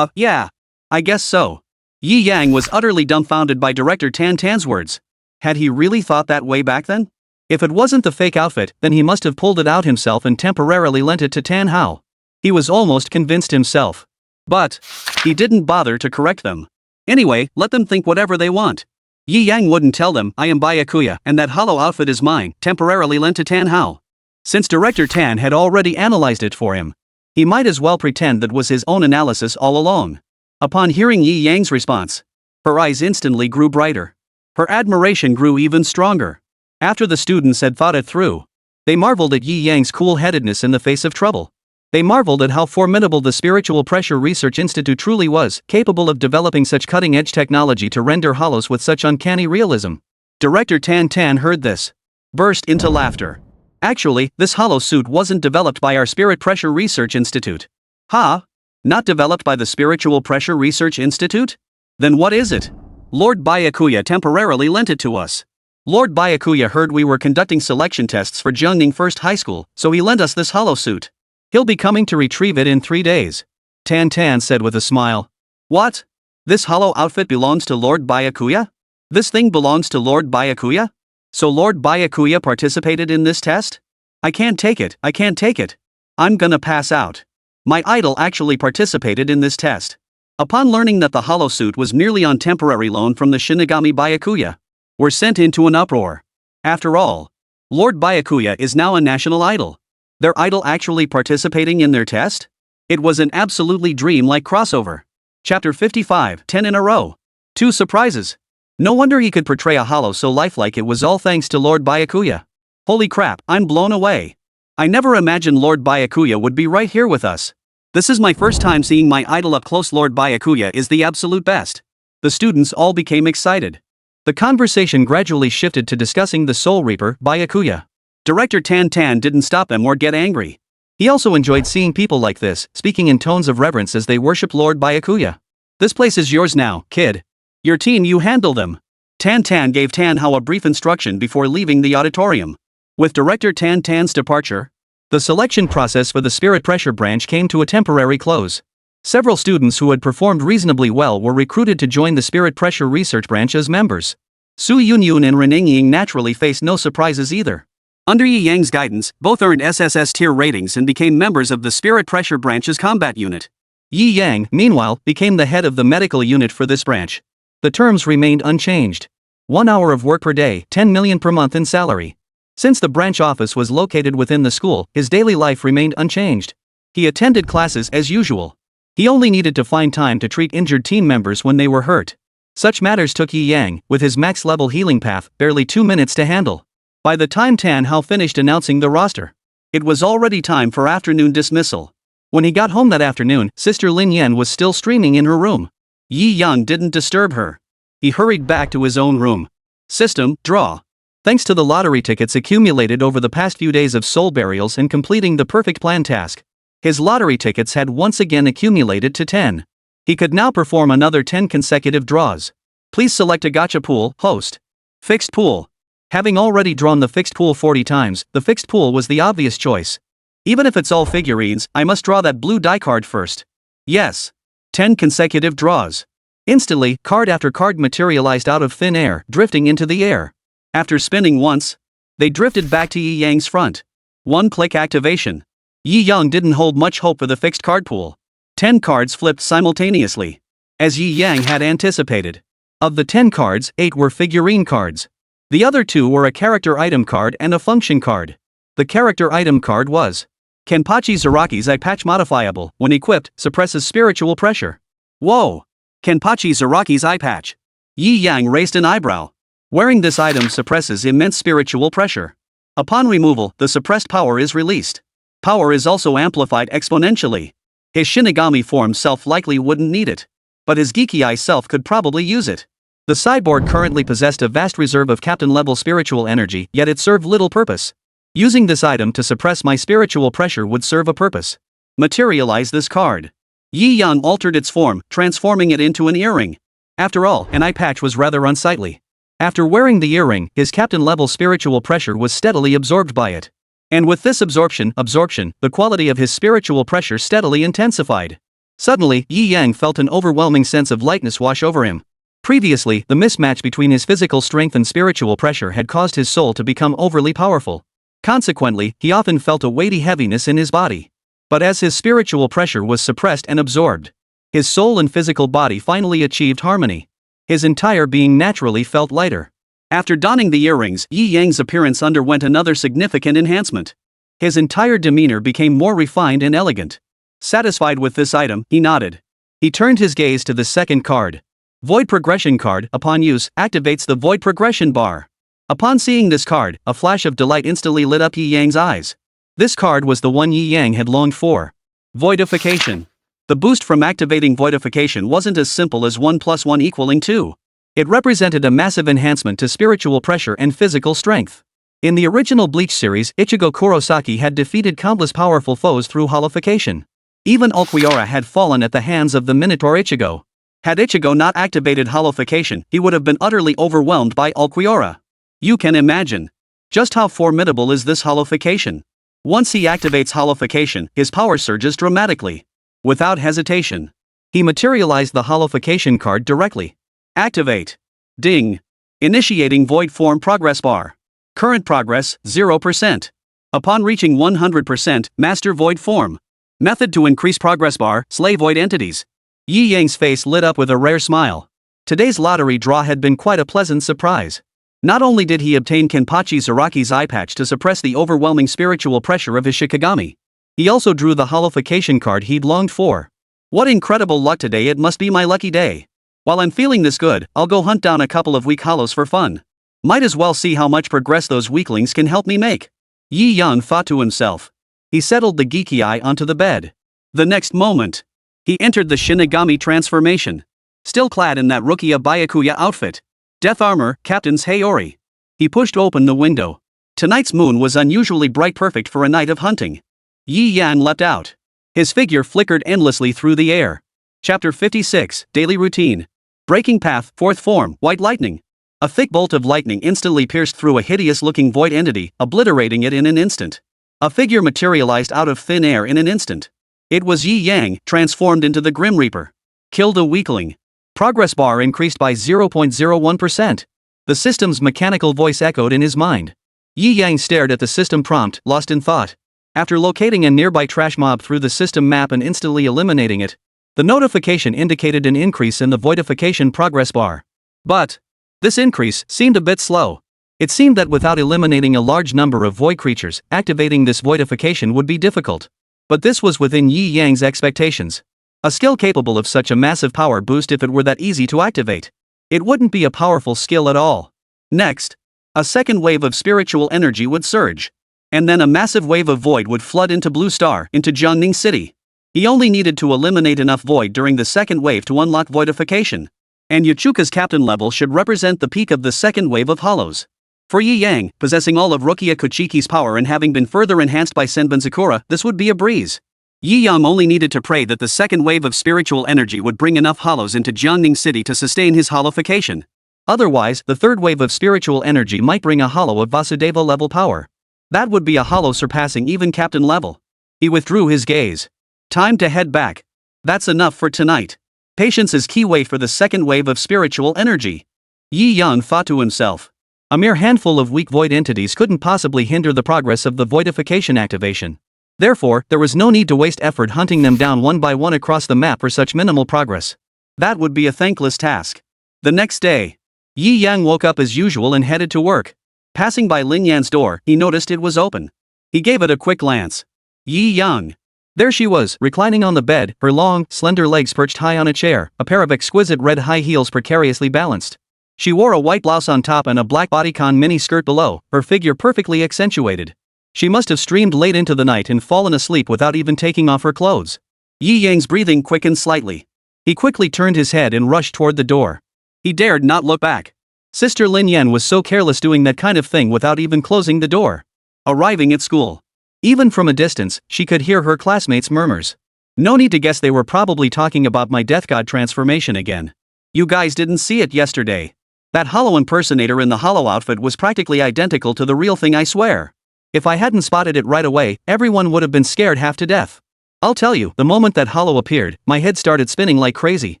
Yeah. I guess so. Yi Yang was utterly dumbfounded by Director Tan Tan's words. Had he really thought that way back then? If it wasn't the fake outfit, then he must have pulled it out himself and temporarily lent it to Tan Hao. He was almost convinced himself. But he didn't bother to correct them. Anyway, let them think whatever they want. Yi Yang wouldn't tell them, I am Byakuya and that hollow outfit is mine, temporarily lent to Tan Hao. Since Director Tan had already analyzed it for him, he might as well pretend that was his own analysis all along. Upon hearing Yi Yang's response, her eyes instantly grew brighter. Her admiration grew even stronger. After the students had thought it through, they marveled at Yi Yang's cool-headedness in the face of trouble. They marveled at how formidable the Spiritual Pressure Research Institute truly was, capable of developing such cutting-edge technology to render hollows with such uncanny realism. Director Tan Tan heard this, burst into laughter. Actually, this hollow suit wasn't developed by our Spirit Pressure Research Institute. Huh? Not developed by the Spiritual Pressure Research Institute? Then what is it? Lord Byakuya temporarily lent it to us. Lord Byakuya heard we were conducting selection tests for Jiangning First High School, so he lent us this hollow suit. He'll be coming to retrieve it in 3 days. Tan Tan said with a smile. What? This hollow outfit belongs to Lord Byakuya? This thing belongs to Lord Byakuya? So Lord Byakuya participated in this test? I can't take it, I can't take it. I'm gonna pass out. My idol actually participated in this test. Upon learning that the hollow suit was merely on temporary loan from the Shinigami Byakuya, were sent into an uproar. After all, Lord Byakuya is now a national idol. Their idol actually participating in their test? It was an absolutely dream-like crossover. Chapter 55, 10 in a row. 2 surprises. No wonder he could portray a hollow so lifelike. It was all thanks to Lord Byakuya. Holy crap, I'm blown away. I never imagined Lord Byakuya would be right here with us. This is my first time seeing my idol up close. Lord Byakuya is the absolute best. The students all became excited. The conversation gradually shifted to discussing the Soul Reaper, Byakuya. Director Tan Tan didn't stop them or get angry. He also enjoyed seeing people like this, speaking in tones of reverence as they worship Lord Byakuya. This place is yours now, kid. Your team, you handle them. Tan Tan gave Tan Hao a brief instruction before leaving the auditorium. With Director Tan Tan's departure, the selection process for the Spirit Pressure branch came to a temporary close. Several students who had performed reasonably well were recruited to join the Spirit Pressure Research branch as members. Su Yunyun and Ren Yingying naturally faced no surprises either. Under Yi Yang's guidance, both earned SSS tier ratings and became members of the Spirit Pressure branch's combat unit. Yi Yang, meanwhile, became the head of the medical unit for this branch. The terms remained unchanged. 1 hour of work per day, 10 million per month in salary. Since the branch office was located within the school, his daily life remained unchanged. He attended classes as usual. He only needed to find time to treat injured team members when they were hurt. Such matters took Yi Yang, with his max-level healing path, barely 2 minutes to handle. By the time Tan Hao finished announcing the roster, it was already time for afternoon dismissal. When he got home that afternoon, Sister Lin Yan was still streaming in her room. Yi Yang didn't disturb her. He hurried back to his own room. System, draw. Thanks to the lottery tickets accumulated over the past few days of soul burials and completing the perfect plan task, his lottery tickets had once again accumulated to 10. He could now perform another 10 consecutive draws. Please select a gacha pool, host. Fixed pool. Having already drawn the fixed pool 40 times, the fixed pool was the obvious choice. Even if it's all figurines, I must draw that blue die card first. Yes. 10 consecutive draws. Instantly, card after card materialized out of thin air, drifting into the air. After spinning once, they drifted back to Yi Yang's front. One-click activation. Yi Yang didn't hold much hope for the fixed card pool. 10 cards flipped simultaneously. As Yi Yang had anticipated. Of the 10 cards, 8 were figurine cards. The other 2 were a character item card and a function card. The character item card was Kenpachi Zaraki's eye patch modifiable, when equipped, suppresses spiritual pressure. Whoa! Kenpachi Zaraki's eye patch. Yi Yang raised an eyebrow. Wearing this item suppresses immense spiritual pressure. Upon removal, the suppressed power is released. Power is also amplified exponentially. His Shinigami form self likely wouldn't need it. But his Geeky Eye self could probably use it. The cyborg currently possessed a vast reserve of captain-level spiritual energy, yet it served little purpose. Using this item to suppress my spiritual pressure would serve a purpose. Materialize this card. Yi Yang altered its form, transforming it into an earring. After all, an eye patch was rather unsightly. After wearing the earring, his captain-level spiritual pressure was steadily absorbed by it. And with this absorption, the quality of his spiritual pressure steadily intensified. Suddenly, Yi Yang felt an overwhelming sense of lightness wash over him. Previously, the mismatch between his physical strength and spiritual pressure had caused his soul to become overly powerful. Consequently, he often felt a weighty heaviness in his body. But as his spiritual pressure was suppressed and absorbed, his soul and physical body finally achieved harmony. His entire being naturally felt lighter. After donning the earrings, Yi Yang's appearance underwent another significant enhancement. His entire demeanor became more refined and elegant. Satisfied with this item, he nodded. He turned his gaze to the second card. Void Progression card, upon use, activates the Void Progression bar. Upon seeing this card, a flash of delight instantly lit up Yi Yang's eyes. This card was the one Yi Yang had longed for. Voidification. The boost from activating Voidification wasn't as simple as 1 + 1 = 2. It represented a massive enhancement to spiritual pressure and physical strength. In the original Bleach series, Ichigo Kurosaki had defeated countless powerful foes through holification. Even Ulquiorra had fallen at the hands of the Minotaur Ichigo. Had Ichigo not activated holification, he would have been utterly overwhelmed by Ulquiorra. You can imagine. Just how formidable is this holification? Once he activates holification, his power surges dramatically. Without hesitation, he materialized the holification card directly. Activate. Ding. Initiating Void Form Progress Bar. Current progress, 0%. Upon reaching 100%, Master Void Form. Method to increase progress bar, slay void entities. Yi Yang's face lit up with a rare smile. Today's lottery draw had been quite a pleasant surprise. Not only did he obtain Kenpachi Zaraki's eye patch to suppress the overwhelming spiritual pressure of his Shikigami, he also drew the holification card he'd longed for. What incredible luck today, it must be my lucky day. While I'm feeling this good, I'll go hunt down a couple of weak hollows for fun. Might as well see how much progress those weaklings can help me make. Yi Yang thought to himself. He settled the Geeky Eye onto the bed. The next moment, he entered the Shinigami transformation. Still clad in that rookie Byakuya outfit. Death armor, Captain's Heir. He pushed open the window. Tonight's moon was unusually bright, perfect for a night of hunting. Yi Yang leapt out. His figure flickered endlessly through the air. Chapter 56, Daily Routine. Breaking Path, Fourth Form, White Lightning. A thick bolt of lightning instantly pierced through a hideous-looking void entity, obliterating it in an instant. A figure materialized out of thin air in an instant. It was Yi Yang, transformed into the Grim Reaper. Killed a weakling. Progress bar increased by 0.01%. The system's mechanical voice echoed in his mind. Yi Yang stared at the system prompt, lost in thought. After locating a nearby trash mob through the system map and instantly eliminating it, the notification indicated an increase in the voidification progress bar. But this increase seemed a bit slow. It seemed that without eliminating a large number of void creatures, activating this voidification would be difficult. But this was within Yi Yang's expectations. A skill capable of such a massive power boost, if it were that easy to activate, it wouldn't be a powerful skill at all. Next, a second wave of spiritual energy would surge. And then a massive wave of void would flood into Blue Star, into Jiangning City. He only needed to eliminate enough void during the second wave to unlock voidification. And Yachuka's captain level should represent the peak of the second wave of hollows. For Yi Yang, possessing all of Rukia Kuchiki's power and having been further enhanced by Senbenzakura, this would be a breeze. Yi Yang only needed to pray that the second wave of spiritual energy would bring enough hollows into Jiangning City to sustain his holification. Otherwise, the third wave of spiritual energy might bring a hollow of Vasudeva level power. That would be a hollow surpassing even captain level. He withdrew his gaze. Time to head back. That's enough for tonight. Patience is key. Wait for the second wave of spiritual energy. Yi Yang thought to himself. A mere handful of weak void entities couldn't possibly hinder the progress of the voidification activation. Therefore, there was no need to waste effort hunting them down one by one across the map for such minimal progress. That would be a thankless task. The next day, Yi Yang woke up as usual and headed to work. Passing by Lin Yan's door, he noticed it was open. He gave it a quick glance. Yi Yang. There she was, reclining on the bed, her long, slender legs perched high on a chair, a pair of exquisite red high heels precariously balanced. She wore a white blouse on top and a black bodycon mini skirt below, her figure perfectly accentuated. She must have streamed late into the night and fallen asleep without even taking off her clothes. Yi Yang's breathing quickened slightly. He quickly turned his head and rushed toward the door. He dared not look back. Sister Lin Yan was so careless doing that kind of thing without even closing the door. Arriving at school. Even from a distance, she could hear her classmates' murmurs. No need to guess they were probably talking about my death god transformation again. You guys didn't see it yesterday. That hollow impersonator in the hollow outfit was practically identical to the real thing, I swear. If I hadn't spotted it right away, everyone would have been scared half to death. I'll tell you, the moment that hollow appeared, my head started spinning like crazy.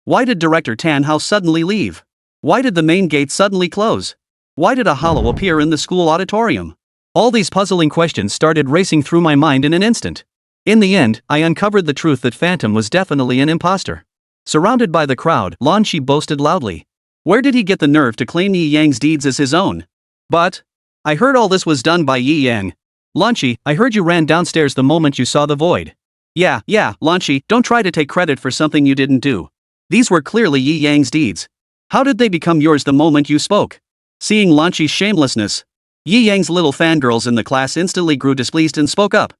Why did Director Tan Hao suddenly leave? Why did the main gate suddenly close? Why did a hollow appear in the school auditorium? All these puzzling questions started racing through my mind in an instant. In the end, I uncovered the truth that Phantom was definitely an imposter. Surrounded by the crowd, Lan Shi boasted loudly. Where did he get the nerve to claim Yi Yang's deeds as his own? But I heard all this was done by Yi Yang. Lan Shi, I heard you ran downstairs the moment you saw the void. Yeah, Lan Shi, don't try to take credit for something you didn't do. These were clearly Yi Yang's deeds. How did they become yours the moment you spoke? Seeing Lan Shi's shamelessness, Yi Yang's little fangirls in the class instantly grew displeased and spoke up.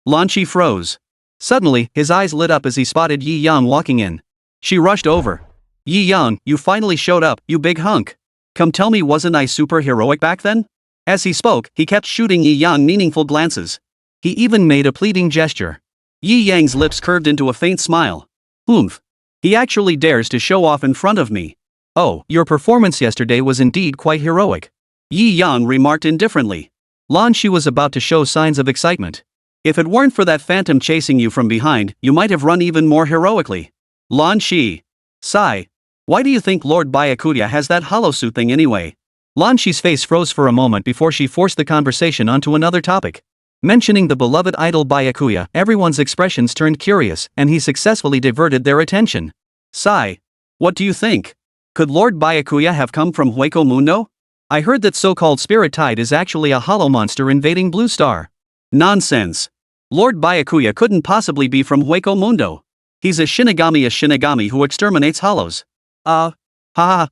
Lan Shi froze. Suddenly, his eyes lit up as he spotted Yi Yang walking in. She rushed over. Yi Yang, you finally showed up, you big hunk. Come tell me, wasn't I super heroic back then? As he spoke, he kept shooting Yi Yang meaningful glances. He even made a pleading gesture. Yi Yang's lips curved into a faint smile. Oomph. He actually dares to show off in front of me. Oh, your performance yesterday was indeed quite heroic. Yi Yang remarked indifferently. Lan Shi was about to show signs of excitement. If it weren't for that phantom chasing you from behind, you might have run even more heroically. Lan Shi. Sigh. Why do you think Lord Byakuya has that hollow suit thing anyway? Lan Shi's face froze for a moment before she forced the conversation onto another topic. Mentioning the beloved idol Byakuya, everyone's expressions turned curious, and he successfully diverted their attention. Sigh. What do you think? Could Lord Byakuya have come from Hueco Mundo? I heard that so-called Spirit Tide is actually a hollow monster invading Blue Star. Nonsense. Lord Byakuya couldn't possibly be from Hueco Mundo. He's a Shinigami who exterminates hollows. I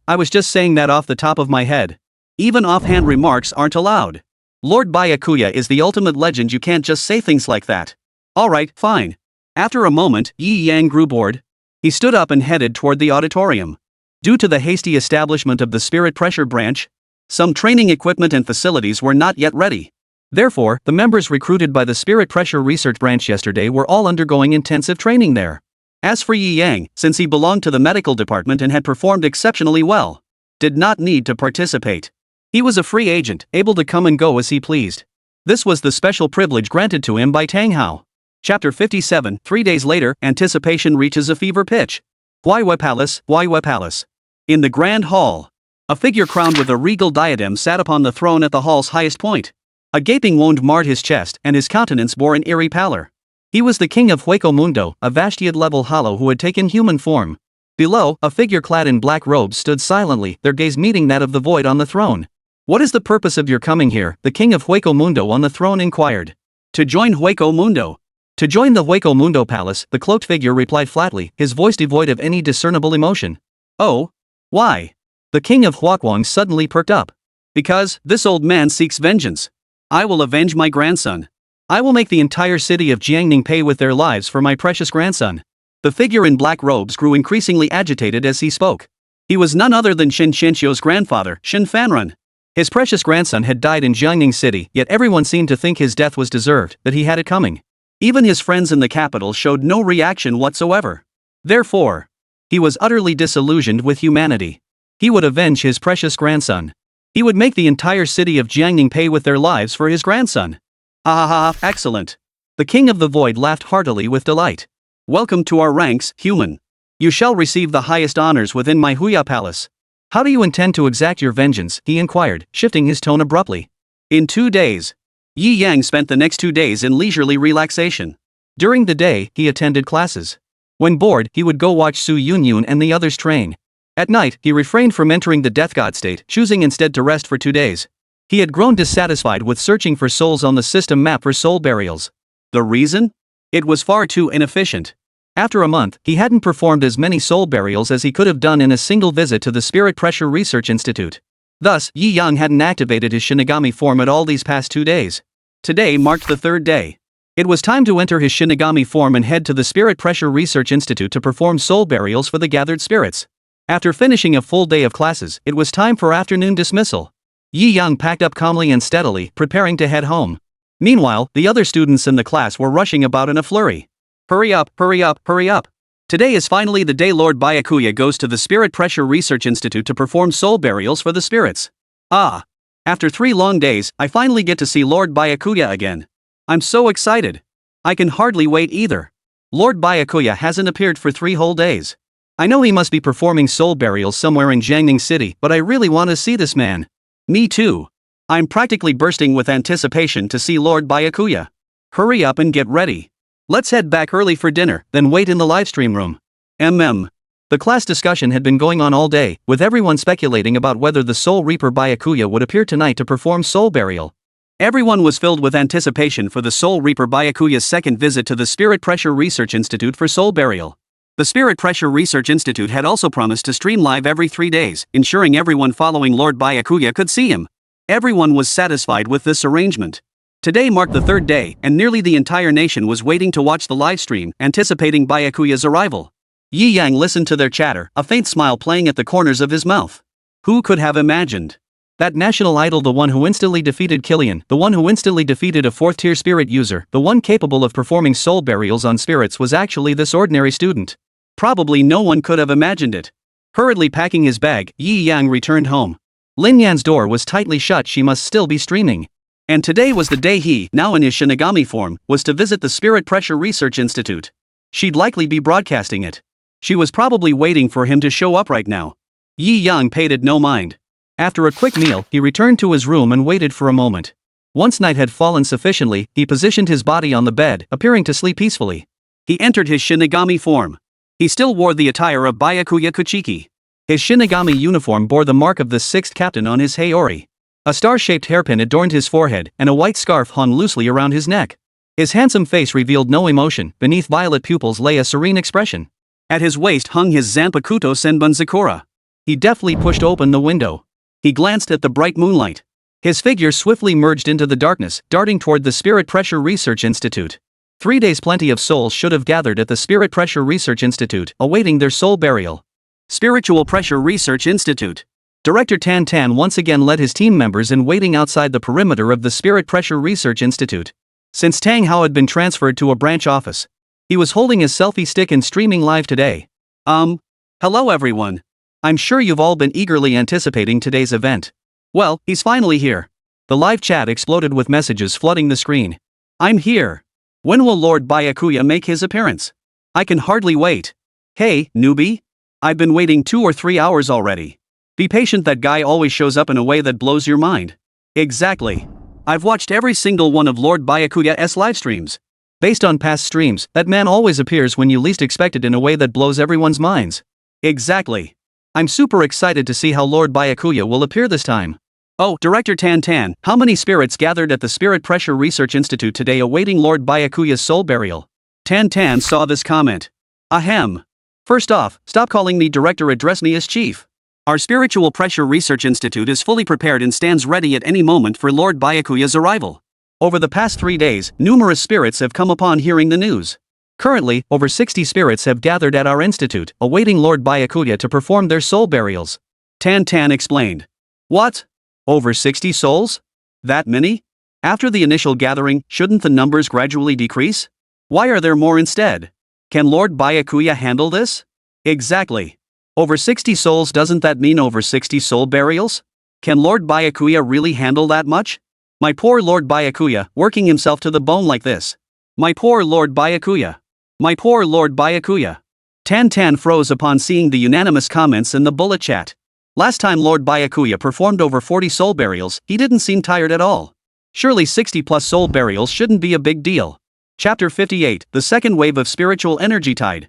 was just saying that off the top of my head. Even offhand remarks aren't allowed. Lord Byakuya is the ultimate legend, you can't just say things like that. Alright, fine. After a moment, Yi Yang grew bored. He stood up and headed toward the auditorium. Due to the hasty establishment of the Spirit Pressure branch, some training equipment and facilities were not yet ready. Therefore, the members recruited by the Spirit Pressure Research Branch yesterday were all undergoing intensive training there. As for Yi Yang, since he belonged to the medical department and had performed exceptionally well, did not need to participate. He was a free agent, able to come and go as he pleased. This was the special privilege granted to him by Tang Hao. Chapter 57, 3 days later, anticipation reaches a fever pitch. Huaiwe Palace. In the Grand Hall, a figure crowned with a regal diadem sat upon the throne at the hall's highest point. A gaping wound marred his chest, and his countenance bore an eerie pallor. He was the king of Hueco Mundo, a Vashtiad-level hollow who had taken human form. Below, a figure clad in black robes stood silently, their gaze meeting that of the void on the throne. What is the purpose of your coming here? The king of Hueco Mundo on the throne inquired. To join Hueco Mundo. To join the Hueco Mundo palace, the cloaked figure replied flatly, his voice devoid of any discernible emotion. Oh? Why? The king of Huaquang suddenly perked up. Because, this old man seeks vengeance. I will avenge my grandson. I will make the entire city of Jiangning pay with their lives for my precious grandson. The figure in black robes grew increasingly agitated as he spoke. He was none other than Shin Shenxiu's grandfather, Shin Fanrun. His precious grandson had died in Jiangning City, yet everyone seemed to think his death was deserved, that he had it coming. Even his friends in the capital showed no reaction whatsoever. Therefore, he was utterly disillusioned with humanity. He would avenge his precious grandson. He would make the entire city of Jiangning pay with their lives for his grandson. Excellent. The king of the void laughed heartily with delight. Welcome to our ranks, human. You shall receive the highest honors within my Huya palace. How do you intend to exact your vengeance? He inquired, shifting his tone abruptly. In 2 days. Yi Yang spent the next 2 days in leisurely relaxation. During the day, he attended classes. When bored, he would go watch Su Yunyun and the others train. At night, he refrained from entering the death god state, choosing instead to rest for 2 days. He had grown dissatisfied with searching for souls on the system map for soul burials. The reason? It was far too inefficient. After a month, he hadn't performed as many soul burials as he could have done in a single visit to the Spirit Pressure Research Institute. Thus, Yi Yang hadn't activated his Shinigami form at all these past 2 days. Today marked the 3rd day. It was time to enter his Shinigami form and head to the Spirit Pressure Research Institute to perform soul burials for the gathered spirits. After finishing a full day of classes, it was time for afternoon dismissal. Yi Yang packed up calmly and steadily, preparing to head home. Meanwhile, the other students in the class were rushing about in a flurry. Hurry up, hurry up, hurry up. Today is finally the day Lord Byakuya goes to the Spirit Pressure Research Institute to perform soul burials for the spirits. Ah! After 3 long days, I finally get to see Lord Byakuya again. I'm so excited. I can hardly wait either. Lord Byakuya hasn't appeared for 3 whole days. I know he must be performing soul burials somewhere in Jiangning City, but I really want to see this man. Me too. I'm practically bursting with anticipation to see Lord Byakuya. Hurry up and get ready. Let's head back early for dinner, then wait in the livestream room. The class discussion had been going on all day, with everyone speculating about whether the Soul Reaper Byakuya would appear tonight to perform soul burial. Everyone was filled with anticipation for the Soul Reaper Byakuya's second visit to the Spirit Pressure Research Institute for soul burial. The Spirit Pressure Research Institute had also promised to stream live every 3 days, ensuring everyone following Lord Byakuya could see him. Everyone was satisfied with this arrangement. Today marked the 3rd day, and nearly the entire nation was waiting to watch the livestream, anticipating Byakuya's arrival. Yi Yang listened to their chatter, a faint smile playing at the corners of his mouth. Who could have imagined? That national idol, the one who instantly defeated Killian, the one who instantly defeated a 4th-tier spirit user, the one capable of performing soul burials on spirits, was actually this ordinary student. Probably no one could have imagined it. Hurriedly packing his bag, Yi Yang returned home. Lin Yan's door was tightly shut, she must still be streaming. And today was the day he, now in his Shinigami form, was to visit the Spirit Pressure Research Institute. She'd likely be broadcasting it. She was probably waiting for him to show up right now. Yi Yang paid it no mind. After a quick meal, he returned to his room and waited for a moment. Once night had fallen sufficiently, he positioned his body on the bed, appearing to sleep peacefully. He entered his Shinigami form. He still wore the attire of Byakuya Kuchiki. His Shinigami uniform bore the mark of the 6th captain on his Heir. A star-shaped hairpin adorned his forehead, and a white scarf hung loosely around his neck. His handsome face revealed no emotion, beneath violet pupils lay a serene expression. At his waist hung his Zanpakuto Senbun Sakura. He deftly pushed open the window. He glanced at the bright moonlight. His figure swiftly merged into the darkness, darting toward the Spirit Pressure Research Institute. 3 days plenty of souls should have gathered at the Spirit Pressure Research Institute, awaiting their soul burial. Spiritual Pressure Research Institute. Director Tan Tan once again led his team members in waiting outside the perimeter of the Spirit Pressure Research Institute. Since Tang Hao had been transferred to a branch office, he was holding his selfie stick and streaming live today. Hello everyone. I'm sure you've all been eagerly anticipating today's event. Well, he's finally here. The live chat exploded with messages flooding the screen. I'm here. When will Lord Byakuya make his appearance? I can hardly wait. Hey, newbie. I've been waiting 2 or 3 hours already. Be patient, that guy always shows up in a way that blows your mind. Exactly. I've watched every single one of Lord Byakuya's live streams. Based on past streams, that man always appears when you least expect it in a way that blows everyone's minds. Exactly. I'm super excited to see how Lord Byakuya will appear this time. Oh, Director Tan Tan, how many spirits gathered at the Spirit Pressure Research Institute today awaiting Lord Byakuya's soul burial? Tan Tan saw this comment. Ahem. First off, stop calling me Director, address me as Chief. Our Spiritual Pressure Research Institute is fully prepared and stands ready at any moment for Lord Byakuya's arrival. Over the past 3 days, numerous spirits have come upon hearing the news. Currently, over 60 spirits have gathered at our institute, awaiting Lord Byakuya to perform their soul burials. Tan Tan explained. What? Over 60 souls? That many? After the initial gathering, shouldn't the numbers gradually decrease? Why are there more instead? Can Lord Byakuya handle this? Exactly. Over 60 souls, doesn't that mean over 60 soul burials? Can Lord Byakuya really handle that much? My poor Lord Byakuya, working himself to the bone like this. My poor Lord Byakuya. My poor Lord Byakuya. Tan Tan froze upon seeing the unanimous comments in the bullet chat. Last time Lord Byakuya performed over 40 soul burials, he didn't seem tired at all. Surely 60 plus soul burials shouldn't be a big deal. Chapter 58, the second wave of spiritual energy tide.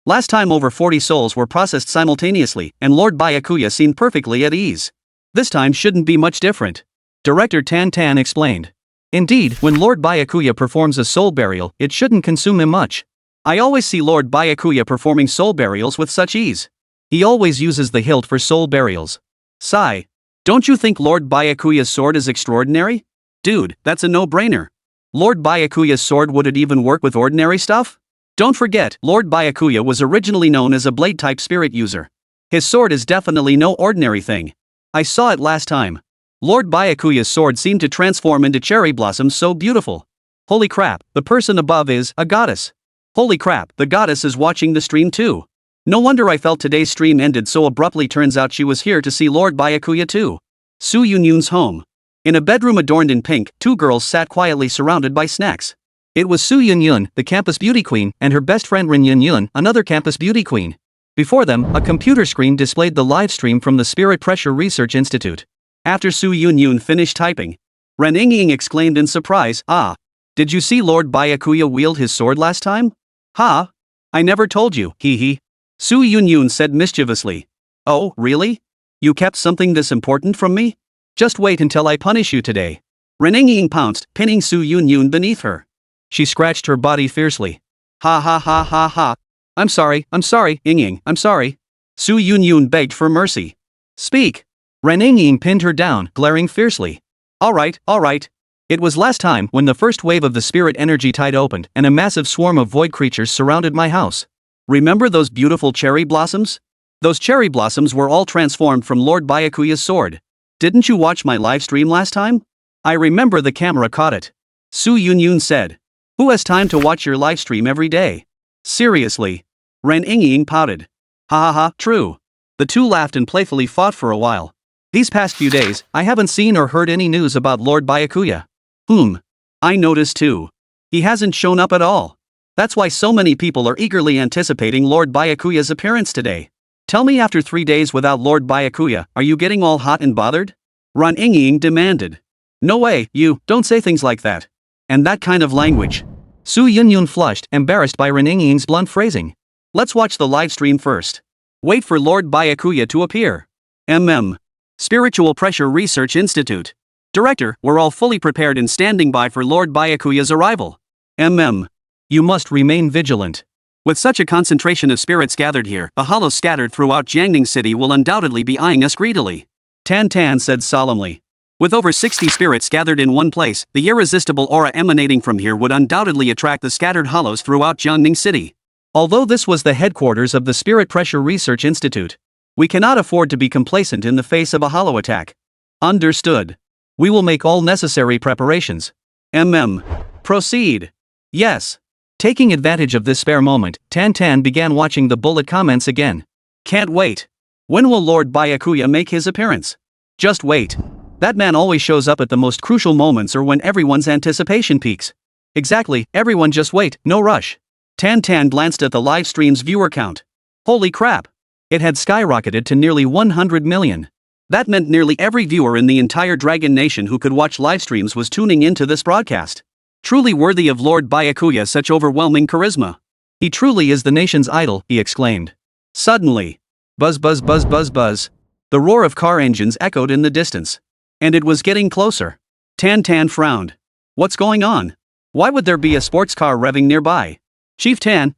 Last time over 40 souls were processed simultaneously, and Lord Byakuya seemed perfectly at ease. This time shouldn't be much different. Director Tan Tan explained. Indeed, when Lord Byakuya performs a soul burial, it shouldn't consume him much. I always see Lord Byakuya performing soul burials with such ease. He always uses the hilt for soul burials. Sigh. Don't you think Lord Byakuya's sword is extraordinary? Dude, that's a no-brainer. Lord Byakuya's sword wouldn't even work with ordinary stuff? Don't forget, Lord Byakuya was originally known as a blade-type spirit user. His sword is definitely no ordinary thing. I saw it last time. Lord Byakuya's sword seemed to transform into cherry blossoms so beautiful. Holy crap, the person above is a goddess. Holy crap, the goddess is watching the stream too. No wonder I felt today's stream ended so abruptly. Turns out she was here to see Lord Byakuya too. Su Yunyun's home. In a bedroom adorned in pink, two girls sat quietly surrounded by snacks. It was Su Yunyun, the campus beauty queen, and her best friend Rin Yunyun, another campus beauty queen. Before them, a computer screen displayed the live stream from the Spirit Pressure Research Institute. After Su Yunyun finished typing, Ren Yingying exclaimed in surprise, "Ah! Did you see Lord Byakuya wield his sword last time?" "Huh? I never told you, hee hee." Su Yunyun said mischievously. "Oh, really? You kept something this important from me? Just wait until I punish you today." Ren Yingying pounced, pinning Su Yunyun beneath her. She scratched her body fiercely. "Ha ha ha ha ha. I'm sorry, Yingying, I'm sorry." Su Yunyun begged for mercy. "Speak." Ren Yingying pinned her down, glaring fiercely. All right. It was last time when the first wave of the spirit energy tide opened and a massive swarm of void creatures surrounded my house. Remember those beautiful cherry blossoms? Those cherry blossoms were all transformed from Lord Byakuya's sword. Didn't you watch my live stream last time? I remember the camera caught it. Su Yunyun said. Who has time to watch your live stream every day? Seriously. Ren Yingying pouted. Ha ha ha, true. The two laughed and playfully fought for a while. These past few days, I haven't seen or heard any news about Lord Byakuya. I noticed too. He hasn't shown up at all. That's why so many people are eagerly anticipating Lord Byakuya's appearance today. Tell me, after 3 days without Lord Byakuya, are you getting all hot and bothered? Ren Yingying demanded. No way, you don't say things like that. And that kind of language. Su Yunyun flushed, embarrassed by Ren Yingying's blunt phrasing. Let's watch the live stream first. Wait for Lord Byakuya to appear. Spiritual Pressure Research Institute. Director, we're all fully prepared and standing by for Lord Byakuya's arrival. You must remain vigilant. With such a concentration of spirits gathered here, the hollows scattered throughout Jiangning City will undoubtedly be eyeing us greedily. Tan Tan said solemnly. With over 60 spirits gathered in one place, the irresistible aura emanating from here would undoubtedly attract the scattered hollows throughout Jiangning City. Although this was the headquarters of the Spirit Pressure Research Institute, we cannot afford to be complacent in the face of a hollow attack. Understood. We will make all necessary preparations. Proceed. Yes. Taking advantage of this spare moment, Tan Tan began watching the bullet comments again. Can't wait. When will Lord Byakuya make his appearance? Just wait. That man always shows up at the most crucial moments or when everyone's anticipation peaks. Exactly, everyone just wait, no rush. Tan Tan glanced at the live stream's viewer count. Holy crap. It had skyrocketed to nearly 100 million. That meant nearly every viewer in the entire Dragon Nation who could watch live streams was tuning into this broadcast. Truly worthy of Lord Byakuya, such overwhelming charisma. He truly is the nation's idol, he exclaimed. Suddenly, buzz buzz buzz buzz buzz. The roar of car engines echoed in the distance. And it was getting closer. Tan Tan frowned. What's going on? Why would there be a sports car revving nearby? Chief Tan,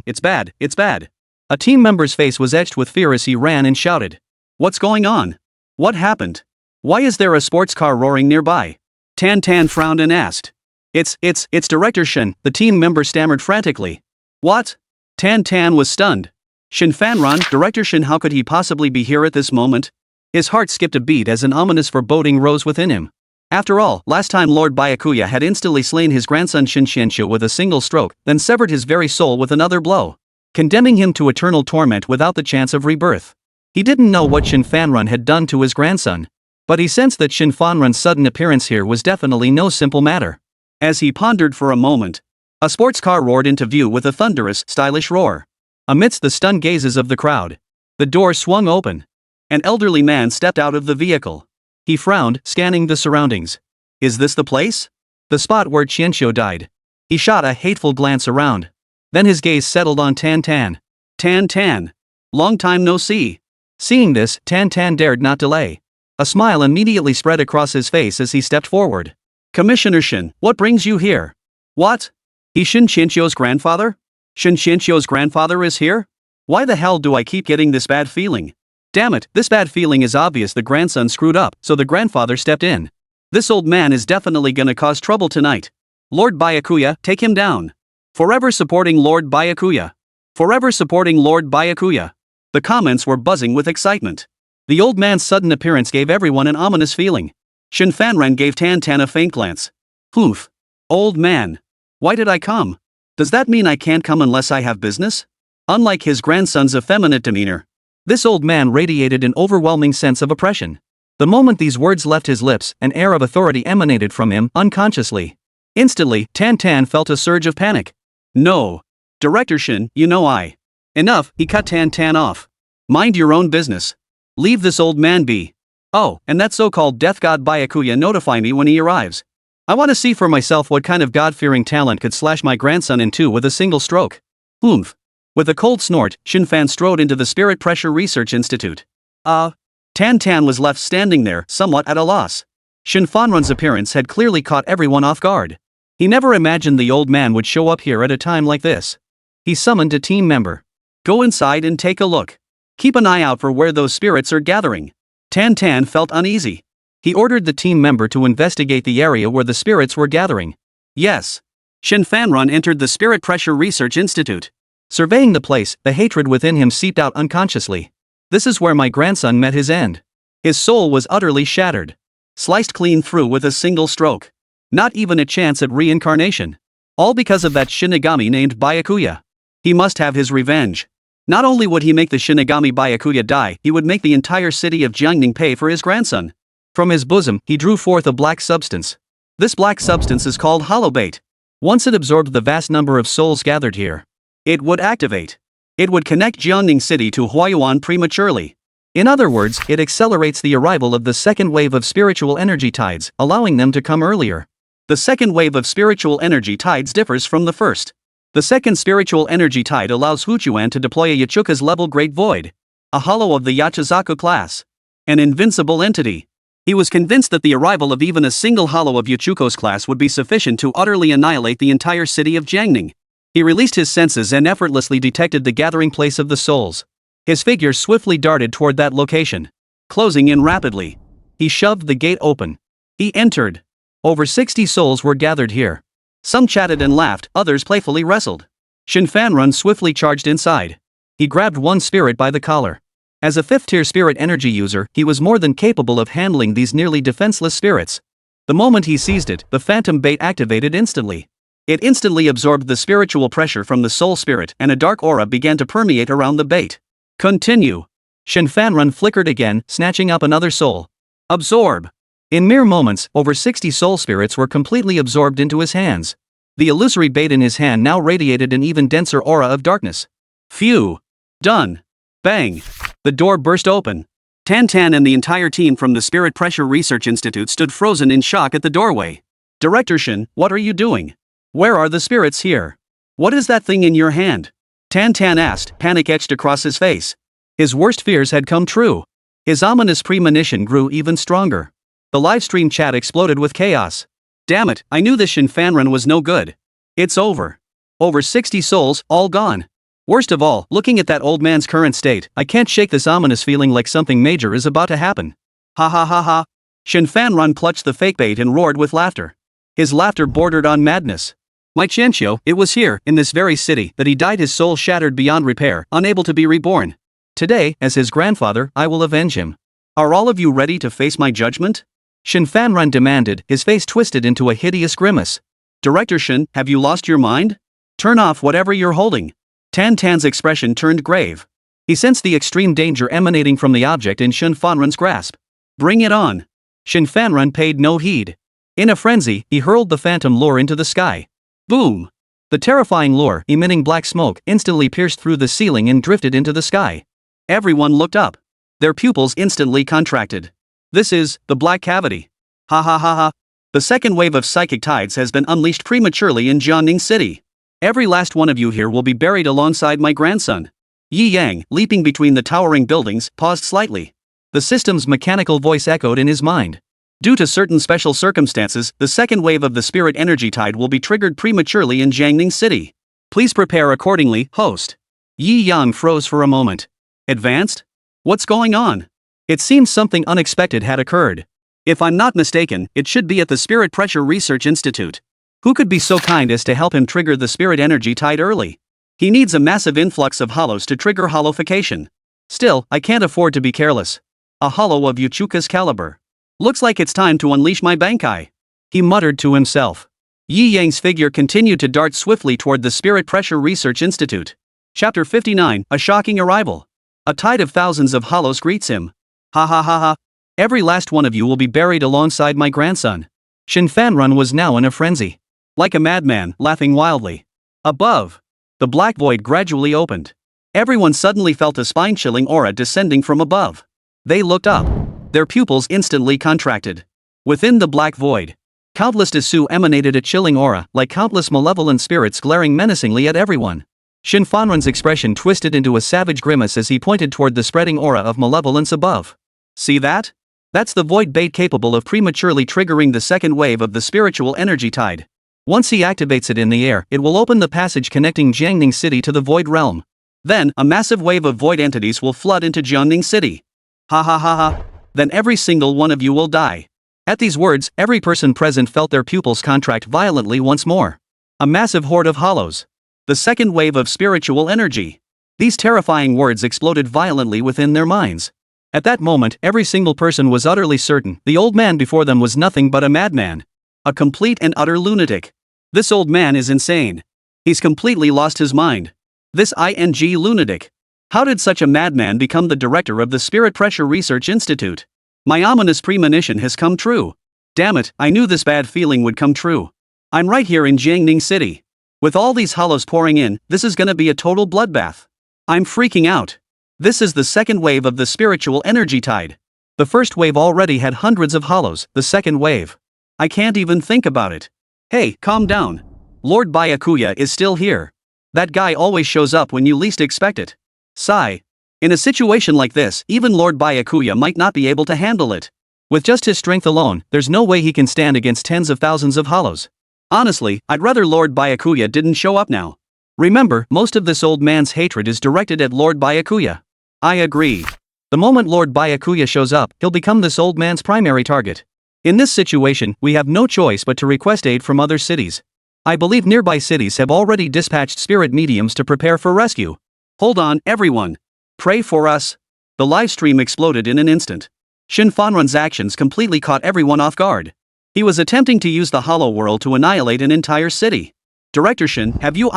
it's bad. A team member's face was etched with fear as he ran and shouted. What's going on? What happened? Why is there a sports car roaring nearby? Tan Tan frowned and asked. It's Director Shin, the team member stammered frantically. What? Tan Tan was stunned. Shin Fanran, Director Shin, how could he possibly be here at this moment? His heart skipped a beat as an ominous foreboding rose within him. After all, last time Lord Byakuya had instantly slain his grandson Shin Xianxiu with a single stroke, then severed his very soul with another blow, condemning him to eternal torment without the chance of rebirth. He didn't know what Shin Fanran had done to his grandson, but he sensed that Shin Fanran's sudden appearance here was definitely no simple matter. As he pondered for a moment, a sports car roared into view with a thunderous, stylish roar. Amidst the stunned gazes of the crowd, the door swung open. An elderly man stepped out of the vehicle. He frowned, scanning the surroundings. Is this the place? The spot where Qianxiu died. He shot a hateful glance around. Then his gaze settled on Tan Tan. Tan Tan. Long time no see. Seeing this, Tan Tan dared not delay. A smile immediately spread across his face as he stepped forward. Commissioner Shin, what brings you here? What? He's Shin Qianqiu's grandfather? Shin Qianqiu's grandfather is here? Why the hell do I keep getting this bad feeling? Damn it, this bad feeling is obvious. The grandson screwed up, so the grandfather stepped in. This old man is definitely gonna cause trouble tonight. Lord Byakuya, take him down. Forever supporting Lord Byakuya. Forever supporting Lord Byakuya. The comments were buzzing with excitement. The old man's sudden appearance gave everyone an ominous feeling. Shin Fanren gave Tan Tan a faint glance. Oof. Old man. Why did I come? Does that mean I can't come unless I have business? Unlike his grandson's effeminate demeanor, this old man radiated an overwhelming sense of oppression. The moment these words left his lips, an air of authority emanated from him unconsciously. Instantly, Tan Tan felt a surge of panic. No. Director Shin, you know I. Enough, he cut Tan Tan off. Mind your own business. Leave this old man be. Oh, and that so-called death god Byakuya, notify me when he arrives. I want to see for myself what kind of god-fearing talent could slash my grandson in two with a single stroke. Oomph. With a cold snort, Shin Fan strode into the Spirit Pressure Research Institute. Tan Tan was left standing there, somewhat at a loss. Shin Fanren's appearance had clearly caught everyone off guard. He never imagined the old man would show up here at a time like this. He summoned a team member. Go inside and take a look. Keep an eye out for where those spirits are gathering. Tan Tan felt uneasy. He ordered the team member to investigate the area where the spirits were gathering. Yes. Shin Fanren entered the Spirit Pressure Research Institute. Surveying the place, the hatred within him seeped out unconsciously. This is where my grandson met his end. His soul was utterly shattered. Sliced clean through with a single stroke. Not even a chance at reincarnation. All because of that Shinigami named Byakuya. He must have his revenge. Not only would he make the Shinigami Byakuya die, he would make the entire city of Jiangning pay for his grandson. From his bosom, he drew forth a black substance. This black substance is called holobait. Once it absorbed the vast number of souls gathered here, it would activate. It would connect Jiangning City to Huayuan prematurely. In other words, it accelerates the arrival of the second wave of spiritual energy tides, allowing them to come earlier. The second wave of spiritual energy tides differs from the first. The second spiritual energy tide allows Huchuan to deploy a Yachuka's level Great Void, a hollow of the Yachizaku class. An invincible entity. He was convinced that the arrival of even a single hollow of Yachuko's class would be sufficient to utterly annihilate the entire city of Jiangning. He released his senses and effortlessly detected the gathering place of the souls. His figure swiftly darted toward that location. Closing in rapidly. He shoved the gate open. He entered. Over 60 souls were gathered here. Some chatted and laughed, others playfully wrestled. Shin Fanren swiftly charged inside. He grabbed one spirit by the collar. As a 5th-tier spirit energy user, he was more than capable of handling these nearly defenseless spirits. The moment he seized it, the phantom bait activated instantly. It instantly absorbed the spiritual pressure from the soul spirit, and a dark aura began to permeate around the bait. Continue. Shin Fanren flickered again, snatching up another soul. Absorb. In mere moments, over 60 soul spirits were completely absorbed into his hands. The illusory bait in his hand now radiated an even denser aura of darkness. Phew. Done. Bang. The door burst open. Tan Tan and the entire team from the Spirit Pressure Research Institute stood frozen in shock at the doorway. Director Shin, what are you doing? Where are the spirits here? What is that thing in your hand? Tan Tan asked, panic etched across his face. His worst fears had come true. His ominous premonition grew even stronger. The livestream chat exploded with chaos. Damn it, I knew this Shin Fanren was no good. It's over. Over 60 souls, all gone. Worst of all, looking at that old man's current state, I can't shake this ominous feeling like something major is about to happen. Ha ha ha ha. Shin Fanren clutched the fake bait and roared with laughter. His laughter bordered on madness. My Qianqiu, it was here, in this very city, that he died, his soul shattered beyond repair, unable to be reborn. Today, as his grandfather, I will avenge him. Are all of you ready to face my judgment? Shin Fanren demanded, his face twisted into a hideous grimace. Director Shin, have you lost your mind? Turn off whatever you're holding. Tan Tan's expression turned grave. He sensed the extreme danger emanating from the object in Shin Fanren's grasp. Bring it on. Shin Fanren paid no heed. In a frenzy, he hurled the phantom lure into the sky. Boom! The terrifying lure, emitting black smoke, instantly pierced through the ceiling and drifted into the sky. Everyone looked up. Their pupils instantly contracted. This is the Black Cavity. Ha ha ha ha. The second wave of psychic tides has been unleashed prematurely in Jiangning City. Every last one of you here will be buried alongside my grandson. Yi Yang, leaping between the towering buildings, paused slightly. The system's mechanical voice echoed in his mind. Due to certain special circumstances, the second wave of the spirit energy tide will be triggered prematurely in Jiangning City. Please prepare accordingly, Hoist. Yi Yang froze for a moment. Advanced? What's going on? It seems something unexpected had occurred. If I'm not mistaken, it should be at the Spirit Pressure Research Institute. Who could be so kind as to help him trigger the spirit energy tide early? He needs a massive influx of hollows to trigger hollowification. Still, I can't afford to be careless. A hollow of Yuchuka's caliber. Looks like it's time to unleash my bankai. He muttered to himself. Yi Yang's figure continued to dart swiftly toward the Spirit Pressure Research Institute. Chapter 59, A Shocking Arrival. A tide of thousands of hollows greets him. Ha ha ha ha. Every last one of you will be buried alongside my grandson. Shin Fanrun was now in a frenzy. Like a madman, laughing wildly. Above. The black void gradually opened. Everyone suddenly felt a spine-chilling aura descending from above. They looked up. Their pupils instantly contracted. Within the black void, countless Dessous emanated a chilling aura, like countless malevolent spirits glaring menacingly at everyone. Shin Fanrun's expression twisted into a savage grimace as he pointed toward the spreading aura of malevolence above. See that? That's the void bait capable of prematurely triggering the second wave of the spiritual energy tide. Once he activates it in the air, it will open the passage connecting Jiangning City to the void realm. Then, a massive wave of void entities will flood into Jiangning City. Ha ha ha ha. Then every single one of you will die. At these words, every person present felt their pupils contract violently once more. A massive horde of hollows. The second wave of spiritual energy. These terrifying words exploded violently within their minds. At that moment, every single person was utterly certain the old man before them was nothing but a madman. A complete and utter lunatic. This old man is insane. He's completely lost his mind. This lunatic. How did such a madman become the director of the Spirit Pressure Research Institute? My ominous premonition has come true. Damn it, I knew this bad feeling would come true. I'm right here in Jiangning City. With all these hollows pouring in, this is gonna be a total bloodbath. I'm freaking out. This is the second wave of the spiritual energy tide. The first wave already had hundreds of hollows, the second wave. I can't even think about it. Hey, calm down. Lord Byakuya is still here. That guy always shows up when you least expect it. Sigh. In a situation like this, even Lord Byakuya might not be able to handle it. With just his strength alone, there's no way he can stand against tens of thousands of hollows. Honestly, I'd rather Lord Byakuya didn't show up now. Remember, most of this old man's hatred is directed at Lord Byakuya. I agree. The moment Lord Byakuya shows up, he'll become this old man's primary target. In this situation, we have no choice but to request aid from other cities. I believe nearby cities have already dispatched spirit mediums to prepare for rescue. Hold on, everyone. Pray for us. The live stream exploded in an instant. Shin Fanrun's actions completely caught everyone off guard. He was attempting to use the Hollow World to annihilate an entire city. Director Shin, have you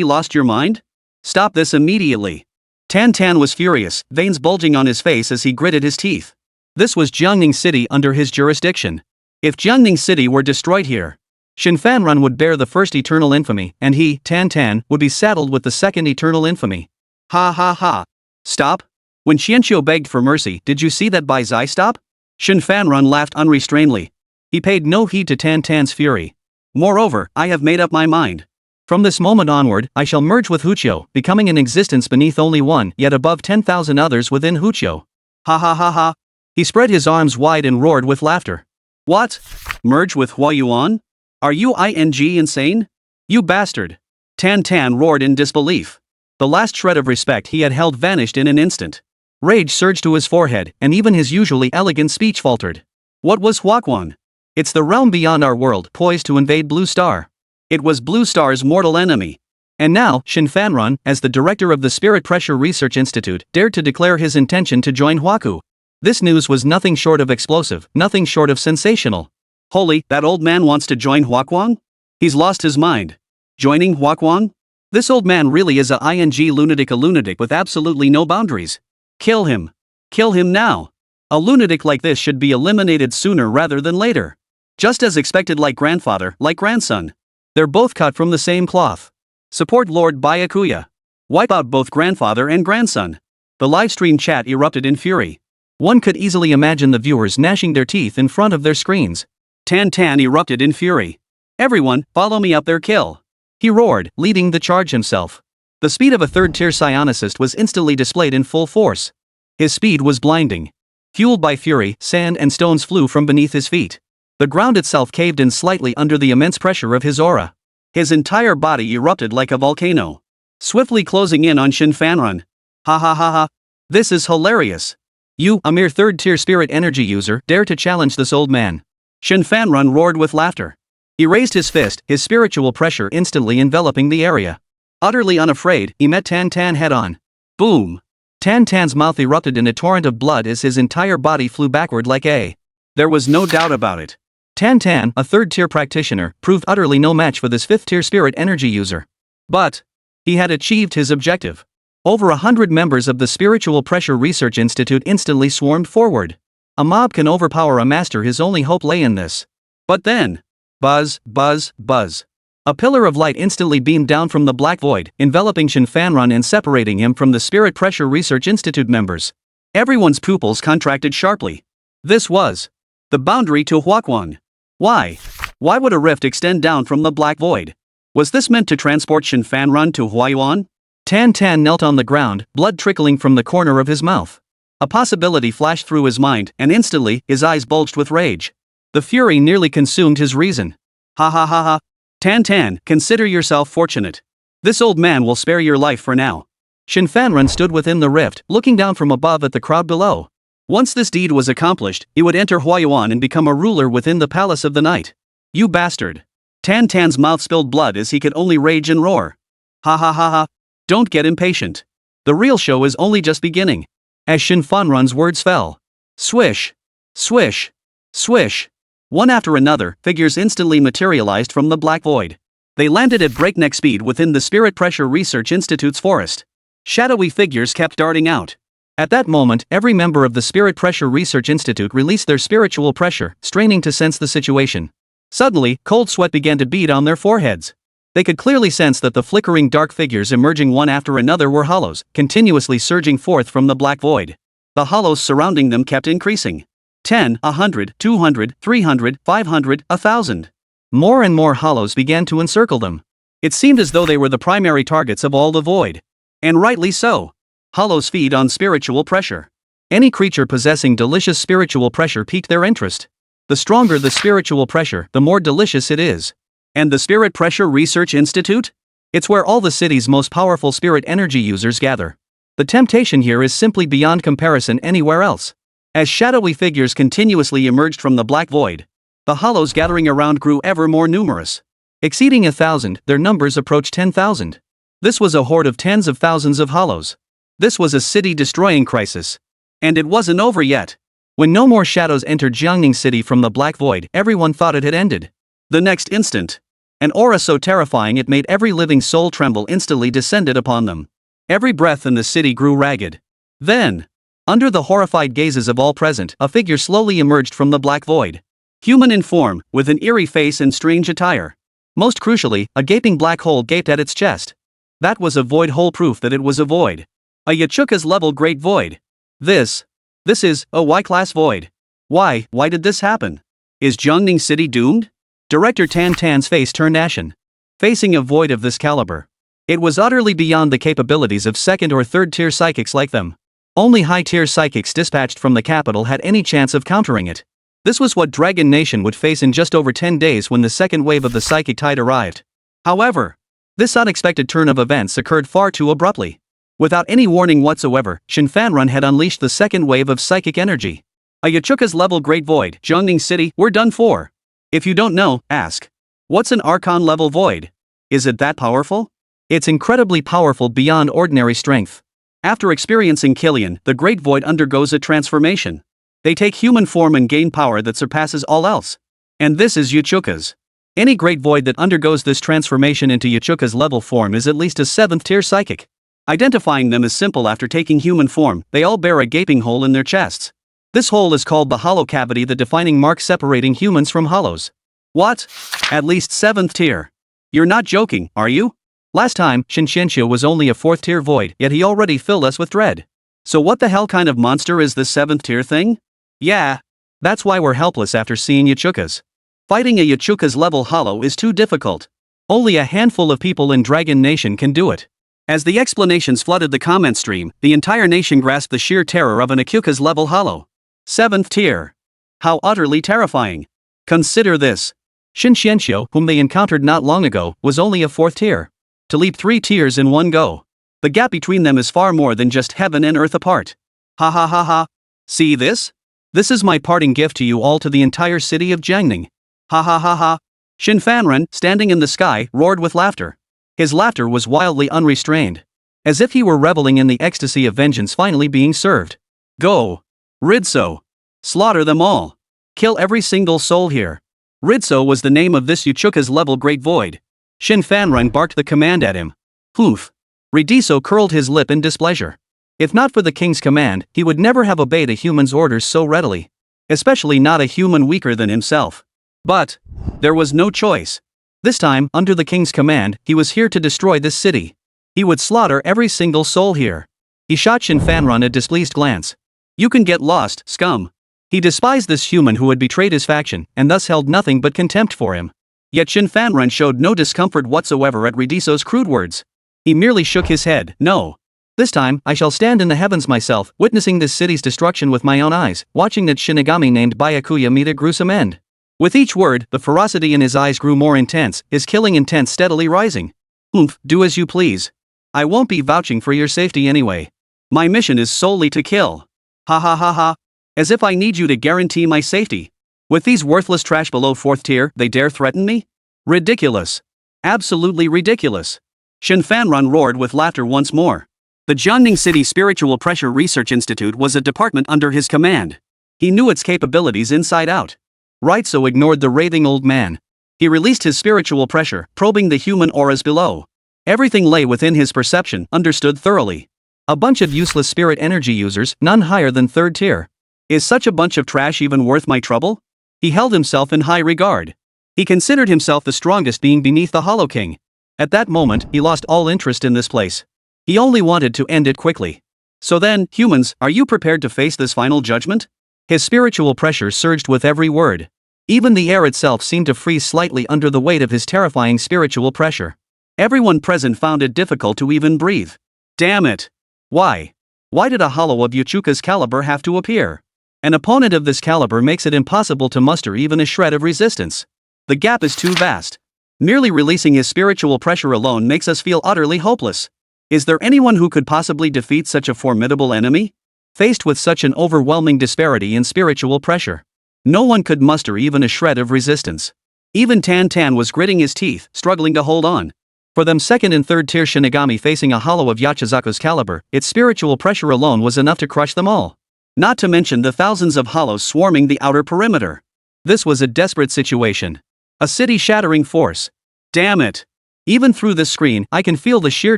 lost your mind? Stop this immediately. Tan was furious, veins bulging on his face as he gritted his teeth. This was Jiangning City under his jurisdiction. If Jiangning City were destroyed here, Shin Fanrun would bear the first eternal infamy, and he, Tan, would be saddled with the second eternal infamy. Ha ha ha. Stop? When Xianqiu begged for mercy, did you see that Bai Zai stop? Shin Fanrun laughed unrestrainedly. He paid no heed to Tan's fury. Moreover, I have made up my mind. From this moment onward, I shall merge with Huqiu, becoming an existence beneath only one, yet above 10,000 others within Huqiu. Ha ha ha ha. He spread his arms wide and roared with laughter. What? Merge with Huayuan? Are you insane? You bastard. Tan roared in disbelief. The last shred of respect he had held vanished in an instant. Rage surged to his forehead, and even his usually elegant speech faltered. What was Huaquan? It's the realm beyond our world, poised to invade Blue Star. It was Blue Star's mortal enemy. And now, Shin Fanrun, as the director of the Spirit Pressure Research Institute, dared to declare his intention to join Huaku. This news was nothing short of explosive, nothing short of sensational. Holy, that old man wants to join Huaquan? He's lost his mind. Joining Huaquan? This old man really is a lunatic with absolutely no boundaries. Kill him. Kill him now. A lunatic like this should be eliminated sooner rather than later. Just as expected, like grandfather, like grandson. They're both cut from the same cloth. Support Lord Byakuya. Wipe out both grandfather and grandson. The livestream chat erupted in fury. One could easily imagine the viewers gnashing their teeth in front of their screens. Tan erupted in fury. Everyone, follow me up their kill. He roared, leading the charge himself. The speed of a third-tier psionicist was instantly displayed in full force. His speed was blinding. Fueled by fury, sand and stones flew from beneath his feet. The ground itself caved in slightly under the immense pressure of his aura. His entire body erupted like a volcano, swiftly closing in on Shin Fanrun. Ha ha ha ha. This is hilarious. You, a mere third-tier spirit energy user, dare to challenge this old man. Shin Fanrun roared with laughter. He raised his fist, his spiritual pressure instantly enveloping the area. Utterly unafraid, he met Tan Tan head-on. Boom! Tan Tan's mouth erupted in a torrent of blood as his entire body flew backward like a. There was no doubt about it. Tan Tan, a third-tier practitioner, proved utterly no match for this fifth-tier spirit energy user. But he had achieved his objective. Over 100 members of the Spiritual Pressure Research Institute instantly swarmed forward. A mob can overpower a master, his only hope lay in this. But then, buzz, buzz, buzz. A pillar of light instantly beamed down from the black void, enveloping Shin Fanrun and separating him from the Spirit Pressure Research Institute members. Everyone's pupils contracted sharply. This was the boundary to Huaquan. Why? Why would a rift extend down from the black void? Was this meant to transport Shin Fanrun to Huayuan? Tan Tan knelt on the ground, blood trickling from the corner of his mouth. A possibility flashed through his mind, and instantly, his eyes bulged with rage. The fury nearly consumed his reason. Ha ha ha ha. Tan Tan, consider yourself fortunate. This old man will spare your life for now. Shin Fanrun stood within the rift, looking down from above at the crowd below. Once this deed was accomplished, he would enter Huayuan and become a ruler within the Palace of the Night. You bastard. Tan Tan's mouth spilled blood as he could only rage and roar. Ha ha ha ha. Don't get impatient. The real show is only just beginning. As Shin Fanrun's words fell. Swish. Swish. Swish. One after another, figures instantly materialized from the black void. They landed at breakneck speed within the Spirit Pressure Research Institute's forest. Shadowy figures kept darting out. At that moment, every member of the Spirit Pressure Research Institute released their spiritual pressure, straining to sense the situation. Suddenly, cold sweat began to bead on their foreheads. They could clearly sense that the flickering dark figures emerging one after another were hollows, continuously surging forth from the black void. The hollows surrounding them kept increasing. 10, 100, 200, 300, 500, 1,000. More and more hollows began to encircle them. It seemed as though they were the primary targets of all the void. And rightly so. Hollows feed on spiritual pressure. Any creature possessing delicious spiritual pressure piqued their interest. The stronger the spiritual pressure, the more delicious it is. And the Spirit Pressure Research Institute? It's where all the city's most powerful spirit energy users gather. The temptation here is simply beyond comparison anywhere else. As shadowy figures continuously emerged from the black void, the hollows gathering around grew ever more numerous. Exceeding 1,000, their numbers approached 10,000. This was a horde of tens of thousands of hollows. This was a city-destroying crisis. And it wasn't over yet. When no more shadows entered Jiangning City from the black void, everyone thought it had ended. The next instant, an aura so terrifying it made every living soul tremble instantly descended upon them. Every breath in the city grew ragged. Then, under the horrified gazes of all present, a figure slowly emerged from the black void. Human in form, with an eerie face and strange attire. Most crucially, a gaping black hole gaped at its chest. That was a void hole, proof that it was a void. A Yachuka's level great void. This is a Y-class void. Why did this happen? Is Jiangning City doomed? Director Tan Tan's face turned ashen. Facing a void of this caliber, it was utterly beyond the capabilities of second or third tier psychics like them. Only high-tier psychics dispatched from the capital had any chance of countering it. This was what Dragon Nation would face in just over 10 days when the second wave of the psychic tide arrived. However, this unexpected turn of events occurred far too abruptly. Without any warning whatsoever, Shin Fanrun had unleashed the second wave of psychic energy. A Yachuka's level great void, Jiangning City, we're done for. If you don't know, ask. What's an Archon level void? Is it that powerful? It's incredibly powerful beyond ordinary strength. After experiencing Killian, the Great Void undergoes a transformation. They take human form and gain power that surpasses all else. And this is Yachuka's. Any Great Void that undergoes this transformation into Yachuka's level form is at least a 7th tier psychic. Identifying them is simple. After taking human form, they all bear a gaping hole in their chests. This hole is called the hollow cavity, the defining mark separating humans from hollows. What? At least 7th tier. You're not joking, are you? Last time, Shinshinshia was only a 4th tier void, yet he already filled us with dread. So what the hell kind of monster is this 7th tier thing? Yeah. That's why we're helpless after seeing Yachuka's. Fighting a Yachuka's level hollow is too difficult. Only a handful of people in Dragon Nation can do it. As the explanations flooded the comment stream, the entire nation grasped the sheer terror of an Yachuka's level hollow. 7th tier. How utterly terrifying. Consider this. Shin Xianxiu, whom they encountered not long ago, was only a 4th tier. To leap 3 tiers in one go. The gap between them is far more than just heaven and earth apart. Ha ha ha ha. See this? This is my parting gift to you all, to the entire city of Jiangning. Ha ha ha ha. Shin Fanren, standing in the sky, roared with laughter. His laughter was wildly unrestrained. As if he were reveling in the ecstasy of vengeance finally being served. Go. Ridso. Slaughter them all. Kill every single soul here. Ridso was the name of this Uchuka's level Great Void. Shin Fanren barked the command at him. Humph. Ridiso curled his lip in displeasure. If not for the king's command, he would never have obeyed a human's orders so readily. Especially not a human weaker than himself. But there was no choice. This time, under the king's command, he was here to destroy this city. He would slaughter every single soul here. He shot Shin Fanren a displeased glance. You can get lost, scum. He despised this human who had betrayed his faction, and thus held nothing but contempt for him. Yet Shin Fanren showed no discomfort whatsoever at Ridiso's crude words. He merely shook his head. No. This time, I shall stand in the heavens myself, witnessing this city's destruction with my own eyes, watching that Shinigami named Byakuya meet a gruesome end. With each word, the ferocity in his eyes grew more intense, his killing intent steadily rising. Oomph, do as you please. I won't be vouching for your safety anyway. My mission is solely to kill. Ha ha ha ha. As if I need you to guarantee my safety. With these worthless trash below 4th tier, they dare threaten me? Ridiculous. Absolutely ridiculous. Shin Fanren roared with laughter once more. The Jiangning City Spiritual Pressure Research Institute was a department under his command. He knew its capabilities inside out. Ridso ignored the raving old man. He released his spiritual pressure, probing the human auras below. Everything lay within his perception, understood thoroughly. A bunch of useless spirit energy users, none higher than 3rd tier. Is such a bunch of trash even worth my trouble? He held himself in high regard. He considered himself the strongest being beneath the Hollow King. At that moment, he lost all interest in this place. He only wanted to end it quickly. So then, humans, are you prepared to face this final judgment? His spiritual pressure surged with every word. Even the air itself seemed to freeze slightly under the weight of his terrifying spiritual pressure. Everyone present found it difficult to even breathe. Damn it! Why? Why did a hollow of Uchuka's caliber have to appear? An opponent of this caliber makes it impossible to muster even a shred of resistance. The gap is too vast. Merely releasing his spiritual pressure alone makes us feel utterly hopeless. Is there anyone who could possibly defeat such a formidable enemy? Faced with such an overwhelming disparity in spiritual pressure, no one could muster even a shred of resistance. Even Tan Tan was gritting his teeth, struggling to hold on. For them 2nd and 3rd tier Shinigami facing a hollow of Yachizaku's caliber, its spiritual pressure alone was enough to crush them all. Not to mention the thousands of hollows swarming the outer perimeter. This was a desperate situation. A city-shattering force. Damn it! Even through this screen, I can feel the sheer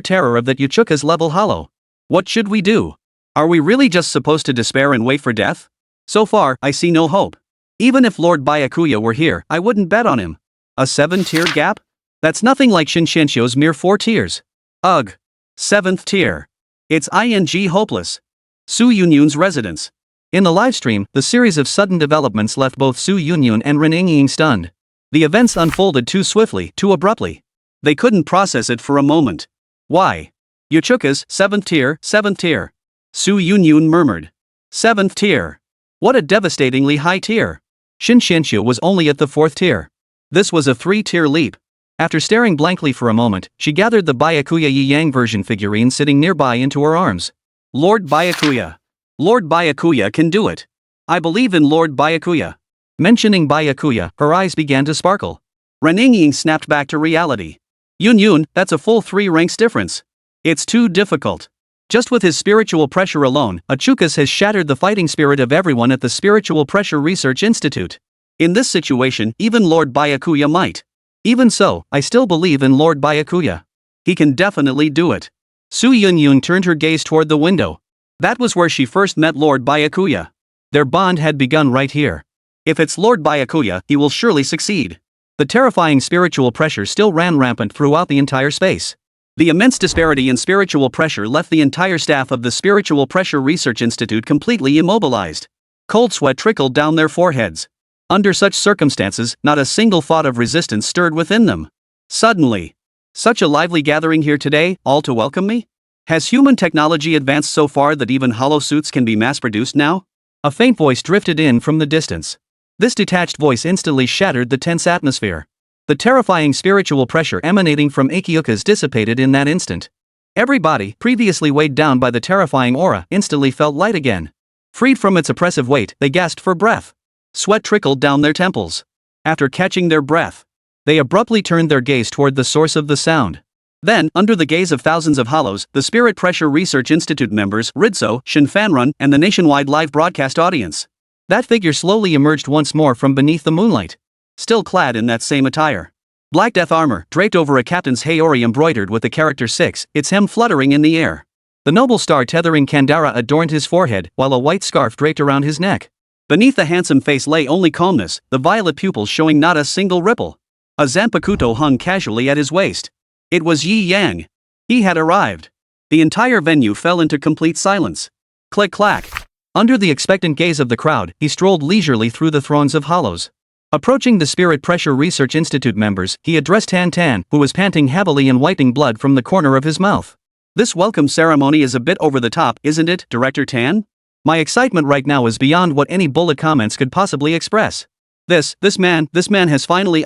terror of that Uchuka's level hollow. What should we do? Are we really just supposed to despair and wait for death? So far, I see no hope. Even if Lord Byakuya were here, I wouldn't bet on him. A 7-tier gap? That's nothing like Shin Xianxiu's mere 4 tiers. Ugh. 7th tier. It's ing hopeless. Su Yunyun's residence. In the livestream, the series of sudden developments left both Su Yunyun and Ren Yingying stunned. The events unfolded too swiftly, too abruptly. They couldn't process it for a moment. Why? Uchuka's 7th tier, 7th tier. Su Yunyun murmured. 7th tier. What a devastatingly high tier. Shin Xianxiu was only at the 4th tier. This was a 3-tier leap. After staring blankly for a moment, she gathered the Byakuya Yi Yang version figurine sitting nearby into her arms. Lord Byakuya. Lord Byakuya can do it. I believe in Lord Byakuya. Mentioning Byakuya, her eyes began to sparkle. Ren Yingying snapped back to reality. Yun, that's a full 3 ranks difference. It's too difficult. Just with his spiritual pressure alone, Uchukas has shattered the fighting spirit of everyone at the Spiritual Pressure Research Institute. In this situation, even Lord Byakuya might. Even so, I still believe in Lord Byakuya. He can definitely do it. Su Yunyun turned her gaze toward the window. That was where she first met Lord Byakuya. Their bond had begun right here. If it's Lord Byakuya, he will surely succeed. The terrifying spiritual pressure still ran rampant throughout the entire space. The immense disparity in spiritual pressure left the entire staff of the Spiritual Pressure Research Institute completely immobilized. Cold sweat trickled down their foreheads. Under such circumstances, not a single thought of resistance stirred within them. Suddenly. Such a lively gathering here today, all to welcome me? Has human technology advanced so far that even hollow suits can be mass-produced now? A faint voice drifted in from the distance. This detached voice instantly shattered the tense atmosphere. The terrifying spiritual pressure emanating from Akiuka's dissipated in that instant. Everybody, previously weighed down by the terrifying aura, instantly felt light again. Freed from its oppressive weight, they gasped for breath. Sweat trickled down their temples. After catching their breath, they abruptly turned their gaze toward the source of the sound. Then, under the gaze of thousands of hollows, the Spirit Pressure Research Institute members, Ridso, Shinfanrun, and the nationwide live broadcast audience. That figure slowly emerged once more from beneath the moonlight. Still clad in that same attire. Black death armor, draped over a captain's Heir embroidered with the character 6, its hem fluttering in the air. The noble star tethering Kandara adorned his forehead, while a white scarf draped around his neck. Beneath the handsome face lay only calmness, the violet pupils showing not a single ripple. A zanpakuto hung casually at his waist. It was Yi Yang. He had arrived. The entire venue fell into complete silence. Click-clack. Under the expectant gaze of the crowd, he strolled leisurely through the throngs of hollows. Approaching the Spirit Pressure Research Institute members, he addressed Tan Tan, who was panting heavily and wiping blood from the corner of his mouth. This welcome ceremony is a bit over the top, isn't it, Director Tan? My excitement right now is beyond what any bullet comments could possibly express. This man has finally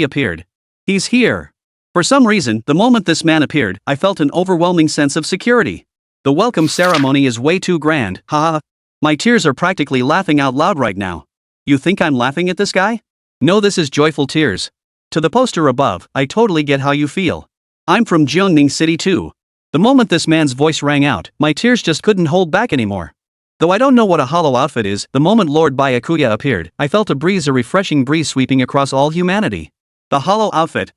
appeared. He's here. For some reason, the moment this man appeared, I felt an overwhelming sense of security. The welcome ceremony is way too grand, haha. My tears are practically laughing out loud right now. You think I'm laughing at this guy? No, this is joyful tears. To the poster above, I totally get how you feel. I'm from Jeongning City too. The moment this man's voice rang out, my tears just couldn't hold back anymore. Though I don't know what a hollow outfit is, the moment Lord Byakuya appeared, I felt a refreshing breeze sweeping across all humanity. The hollow outfit,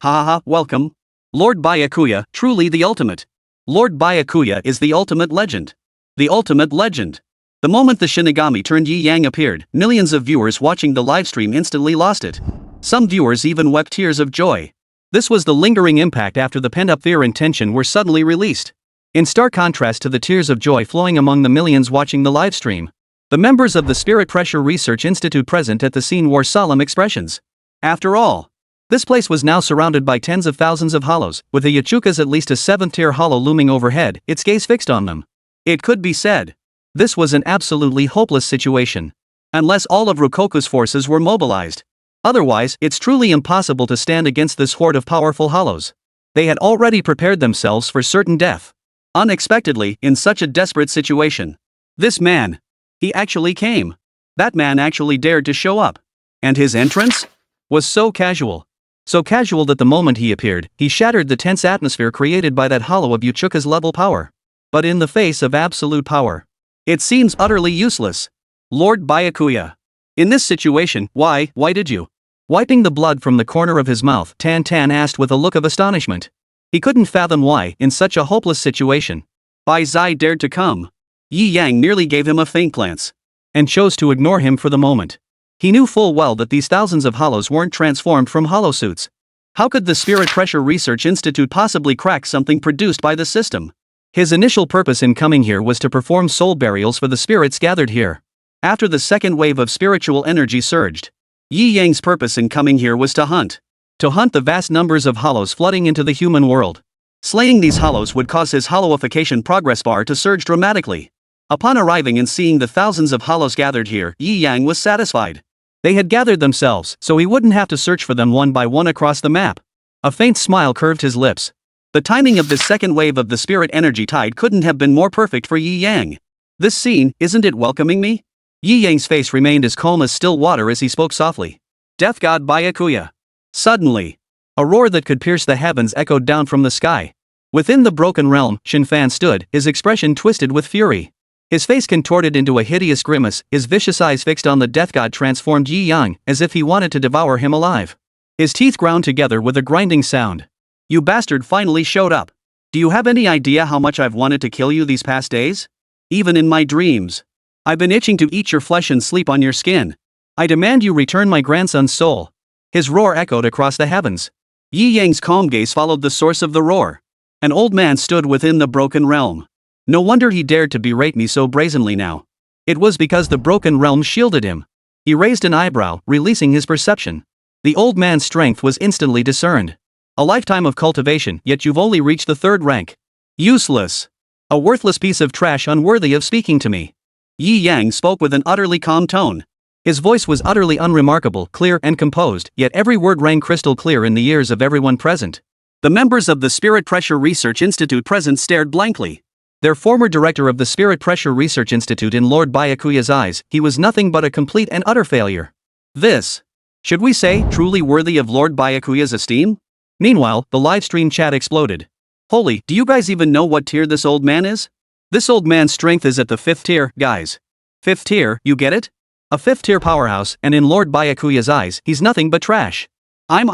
welcome. Lord Byakuya, truly the ultimate. Lord Byakuya is the ultimate legend. The ultimate legend. The moment the Shinigami turned Yi Yang appeared, millions of viewers watching the livestream instantly lost it. Some viewers even wept tears of joy. This was the lingering impact after the pent-up fear and tension were suddenly released. In stark contrast to the tears of joy flowing among the millions watching the livestream, the members of the Spirit Pressure Research Institute present at the scene wore solemn expressions. After all, this place was now surrounded by tens of thousands of hollows, with the Yachukas at least a 7th-tier hollow looming overhead, its gaze fixed on them. It could be said, this was an absolutely hopeless situation. Unless all of Rokoku's forces were mobilized. Otherwise, it's truly impossible to stand against this horde of powerful hollows. They had already prepared themselves for certain death. Unexpectedly, in such a desperate situation. This man. He actually came. That man actually dared to show up. And his entrance? Was so casual. So casual that the moment he appeared, he shattered the tense atmosphere created by that hollow of Yachuka's level power. But in the face of absolute power, it seems utterly useless. Lord Byakuya. In this situation, why did you? Wiping the blood from the corner of his mouth, Tan Tan asked with a look of astonishment. He couldn't fathom why, in such a hopeless situation, Bai Zai dared to come. Yi Yang merely gave him a faint glance. And chose to ignore him for the moment. He knew full well that these thousands of hollows weren't transformed from hollow suits. How could the Spirit Pressure Research Institute possibly crack something produced by the system? His initial purpose in coming here was to perform soul burials for the spirits gathered here. After the second wave of spiritual energy surged, Yi Yang's purpose in coming here was to hunt. To hunt the vast numbers of hollows flooding into the human world. Slaying these hollows would cause his hollowification progress bar to surge dramatically. Upon arriving and seeing the thousands of hollows gathered here, Yi Yang was satisfied. They had gathered themselves, so he wouldn't have to search for them one by one across the map. A faint smile curved his lips. The timing of this second wave of the spirit energy tide couldn't have been more perfect for Yi Yang. This scene, isn't it welcoming me? Yi Yang's face remained as calm as still water as he spoke softly. Death God Byakuya. Suddenly, a roar that could pierce the heavens echoed down from the sky. Within the broken realm, Shinfan stood, his expression twisted with fury. His face contorted into a hideous grimace, his vicious eyes fixed on the death god transformed Yi Yang, as if he wanted to devour him alive. His teeth ground together with a grinding sound. You bastard finally showed up. Do you have any idea how much I've wanted to kill you these past days? Even in my dreams. I've been itching to eat your flesh and sleep on your skin. I demand you return my grandson's soul. His roar echoed across the heavens. Yi Yang's calm gaze followed the source of the roar. An old man stood within the broken realm. No wonder he dared to berate me so brazenly now. It was because the broken realm shielded him. He raised an eyebrow, releasing his perception. The old man's strength was instantly discerned. A lifetime of cultivation, yet you've only reached the 3rd rank. Useless. A worthless piece of trash unworthy of speaking to me. Yi Yang spoke with an utterly calm tone. His voice was utterly unremarkable, clear and composed, yet every word rang crystal clear in the ears of everyone present. The members of the Spirit Pressure Research Institute present stared blankly. Their former director of the Spirit Pressure Research Institute in Lord Byakuya's eyes, he was nothing but a complete and utter failure. This, should we say, truly worthy of Lord Byakuya's esteem? Meanwhile, the livestream chat exploded. Holy, do you guys even know what tier this old man is? This old man's strength is at the 5th tier, guys. 5th tier, you get it? A 5th tier powerhouse, and in Lord Byakuya's eyes, he's nothing but trash. I'm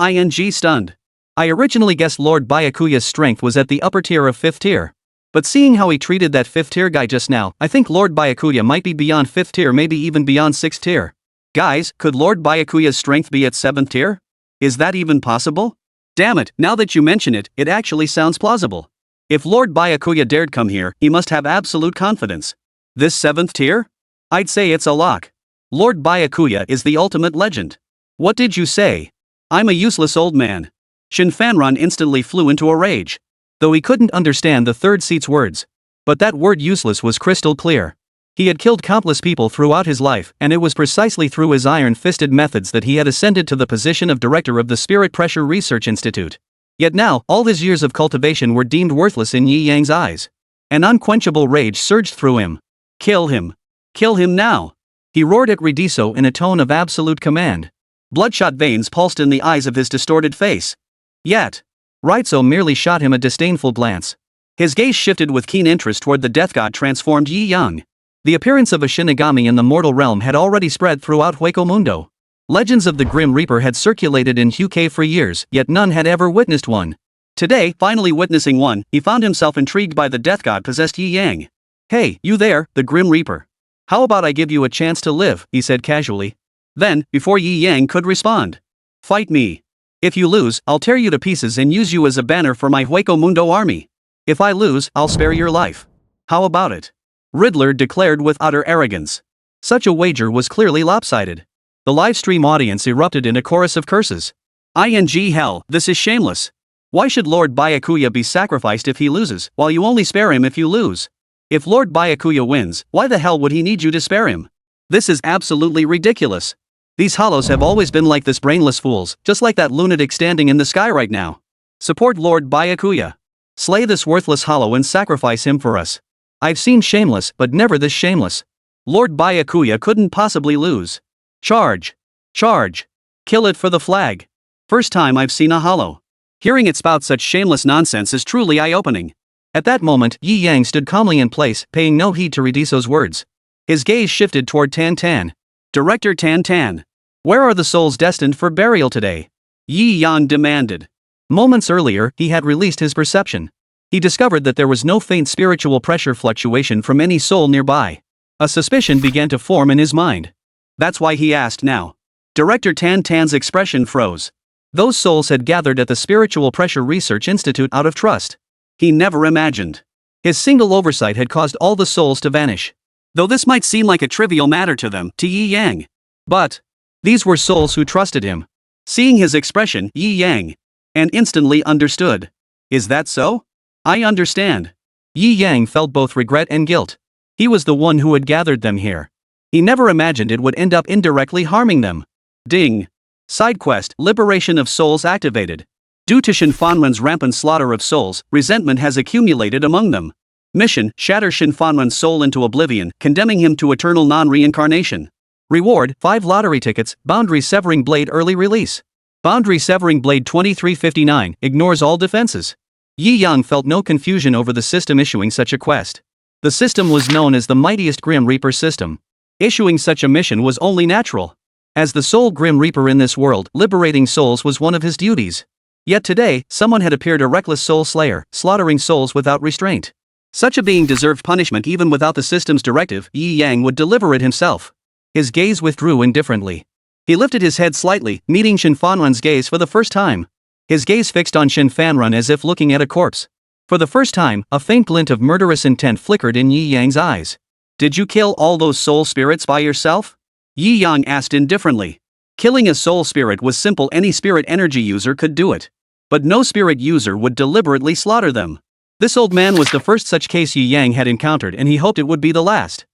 stunned. I originally guessed Lord Byakuya's strength was at the upper tier of 5th tier. But seeing how he treated that 5th tier guy just now, I think Lord Byakuya might be beyond 5th tier, maybe even beyond 6th tier. Guys, could Lord Byakuya's strength be at 7th tier? Is that even possible? Damn it, now that you mention it, it actually sounds plausible. If Lord Byakuya dared come here, he must have absolute confidence. This 7th tier? I'd say it's a lock. Lord Byakuya is the ultimate legend. What did you say? I'm a useless old man. Shin Fanron instantly flew into a rage. Though he couldn't understand the third seat's words. But that word useless was crystal clear. He had killed countless people throughout his life, and it was precisely through his iron-fisted methods that he had ascended to the position of director of the Spirit Pressure Research Institute. Yet now, all his years of cultivation were deemed worthless in Yi Yang's eyes. An unquenchable rage surged through him. Kill him. Kill him now. He roared at Rediso in a tone of absolute command. Bloodshot veins pulsed in the eyes of his distorted face. Yet, Raizo merely shot him a disdainful glance. His gaze shifted with keen interest toward the death god transformed Yi Yang. The appearance of a Shinigami in the mortal realm had already spread throughout Hueco Mundo. Legends of the Grim Reaper had circulated in Huke for years, yet none had ever witnessed one. Today, finally witnessing one, he found himself intrigued by the death god possessed Yi Yang. Hey, you there, the Grim Reaper. How about I give you a chance to live, he said casually. Then, before Yi Yang could respond. Fight me. If you lose, I'll tear you to pieces and use you as a banner for my Hueco Mundo army. If I lose, I'll spare your life. How about it? Riddler declared with utter arrogance. Such a wager was clearly lopsided. The livestream audience erupted in a chorus of curses. Hell, this is shameless. Why should Lord Byakuya be sacrificed if he loses, while you only spare him if you lose? If Lord Byakuya wins, why the hell would he need you to spare him? This is absolutely ridiculous. These hollows have always been like this brainless fools, just like that lunatic standing in the sky right now. Support Lord Byakuya. Slay this worthless hollow and sacrifice him for us. I've seen shameless, but never this shameless. Lord Byakuya couldn't possibly lose. Charge. Charge. Kill it for the flag. First time I've seen a hollow. Hearing it spout such shameless nonsense is truly eye-opening. At that moment, Yi Yang stood calmly in place, paying no heed to Rediso's words. His gaze shifted toward Tan Tan. Director Tan Tan. Where are the souls destined for burial today? Yi Yang demanded. Moments earlier, he had released his perception. He discovered that there was no faint spiritual pressure fluctuation from any soul nearby. A suspicion began to form in his mind. That's why he asked now. Director Tan Tan's expression froze. Those souls had gathered at the Spiritual Pressure Research Institute out of trust. He never imagined. His single oversight had caused all the souls to vanish. Though this might seem like a trivial matter to them, to Yi Yang. But these were souls who trusted him. Seeing his expression, Yi Yang and instantly understood. Is that so? I understand. Yi Yang felt both regret and guilt. He was the one who had gathered them here. He never imagined it would end up indirectly harming them. Ding. Side quest, Liberation of Souls activated. Due to Shinfanman's rampant slaughter of souls, resentment has accumulated among them. Mission, shatter Shinfanman's soul into oblivion, condemning him to eternal non-reincarnation. Reward, 5 lottery tickets, Boundary Severing Blade early release. Boundary Severing Blade 2359, ignores all defenses. Yi Yang felt no confusion over the system issuing such a quest. The system was known as the Mightiest Grim Reaper system. Issuing such a mission was only natural. As the sole Grim Reaper in this world, liberating souls was one of his duties. Yet today, someone had appeared a reckless soul slayer, slaughtering souls without restraint. Such a being deserved punishment even without the system's directive. Yi Yang would deliver it himself. His gaze withdrew indifferently. He lifted his head slightly, meeting Shin Fanrun's gaze for the first time. His gaze fixed on Shin Fanrun as if looking at a corpse. For the first time, a faint glint of murderous intent flickered in Yi Yang's eyes. Did you kill all those soul spirits by yourself? Yi Yang asked indifferently. Killing a soul spirit was simple, any spirit energy user could do it. But no spirit user would deliberately slaughter them. This old man was the first such case Yi Yang had encountered, and he hoped it would be the last.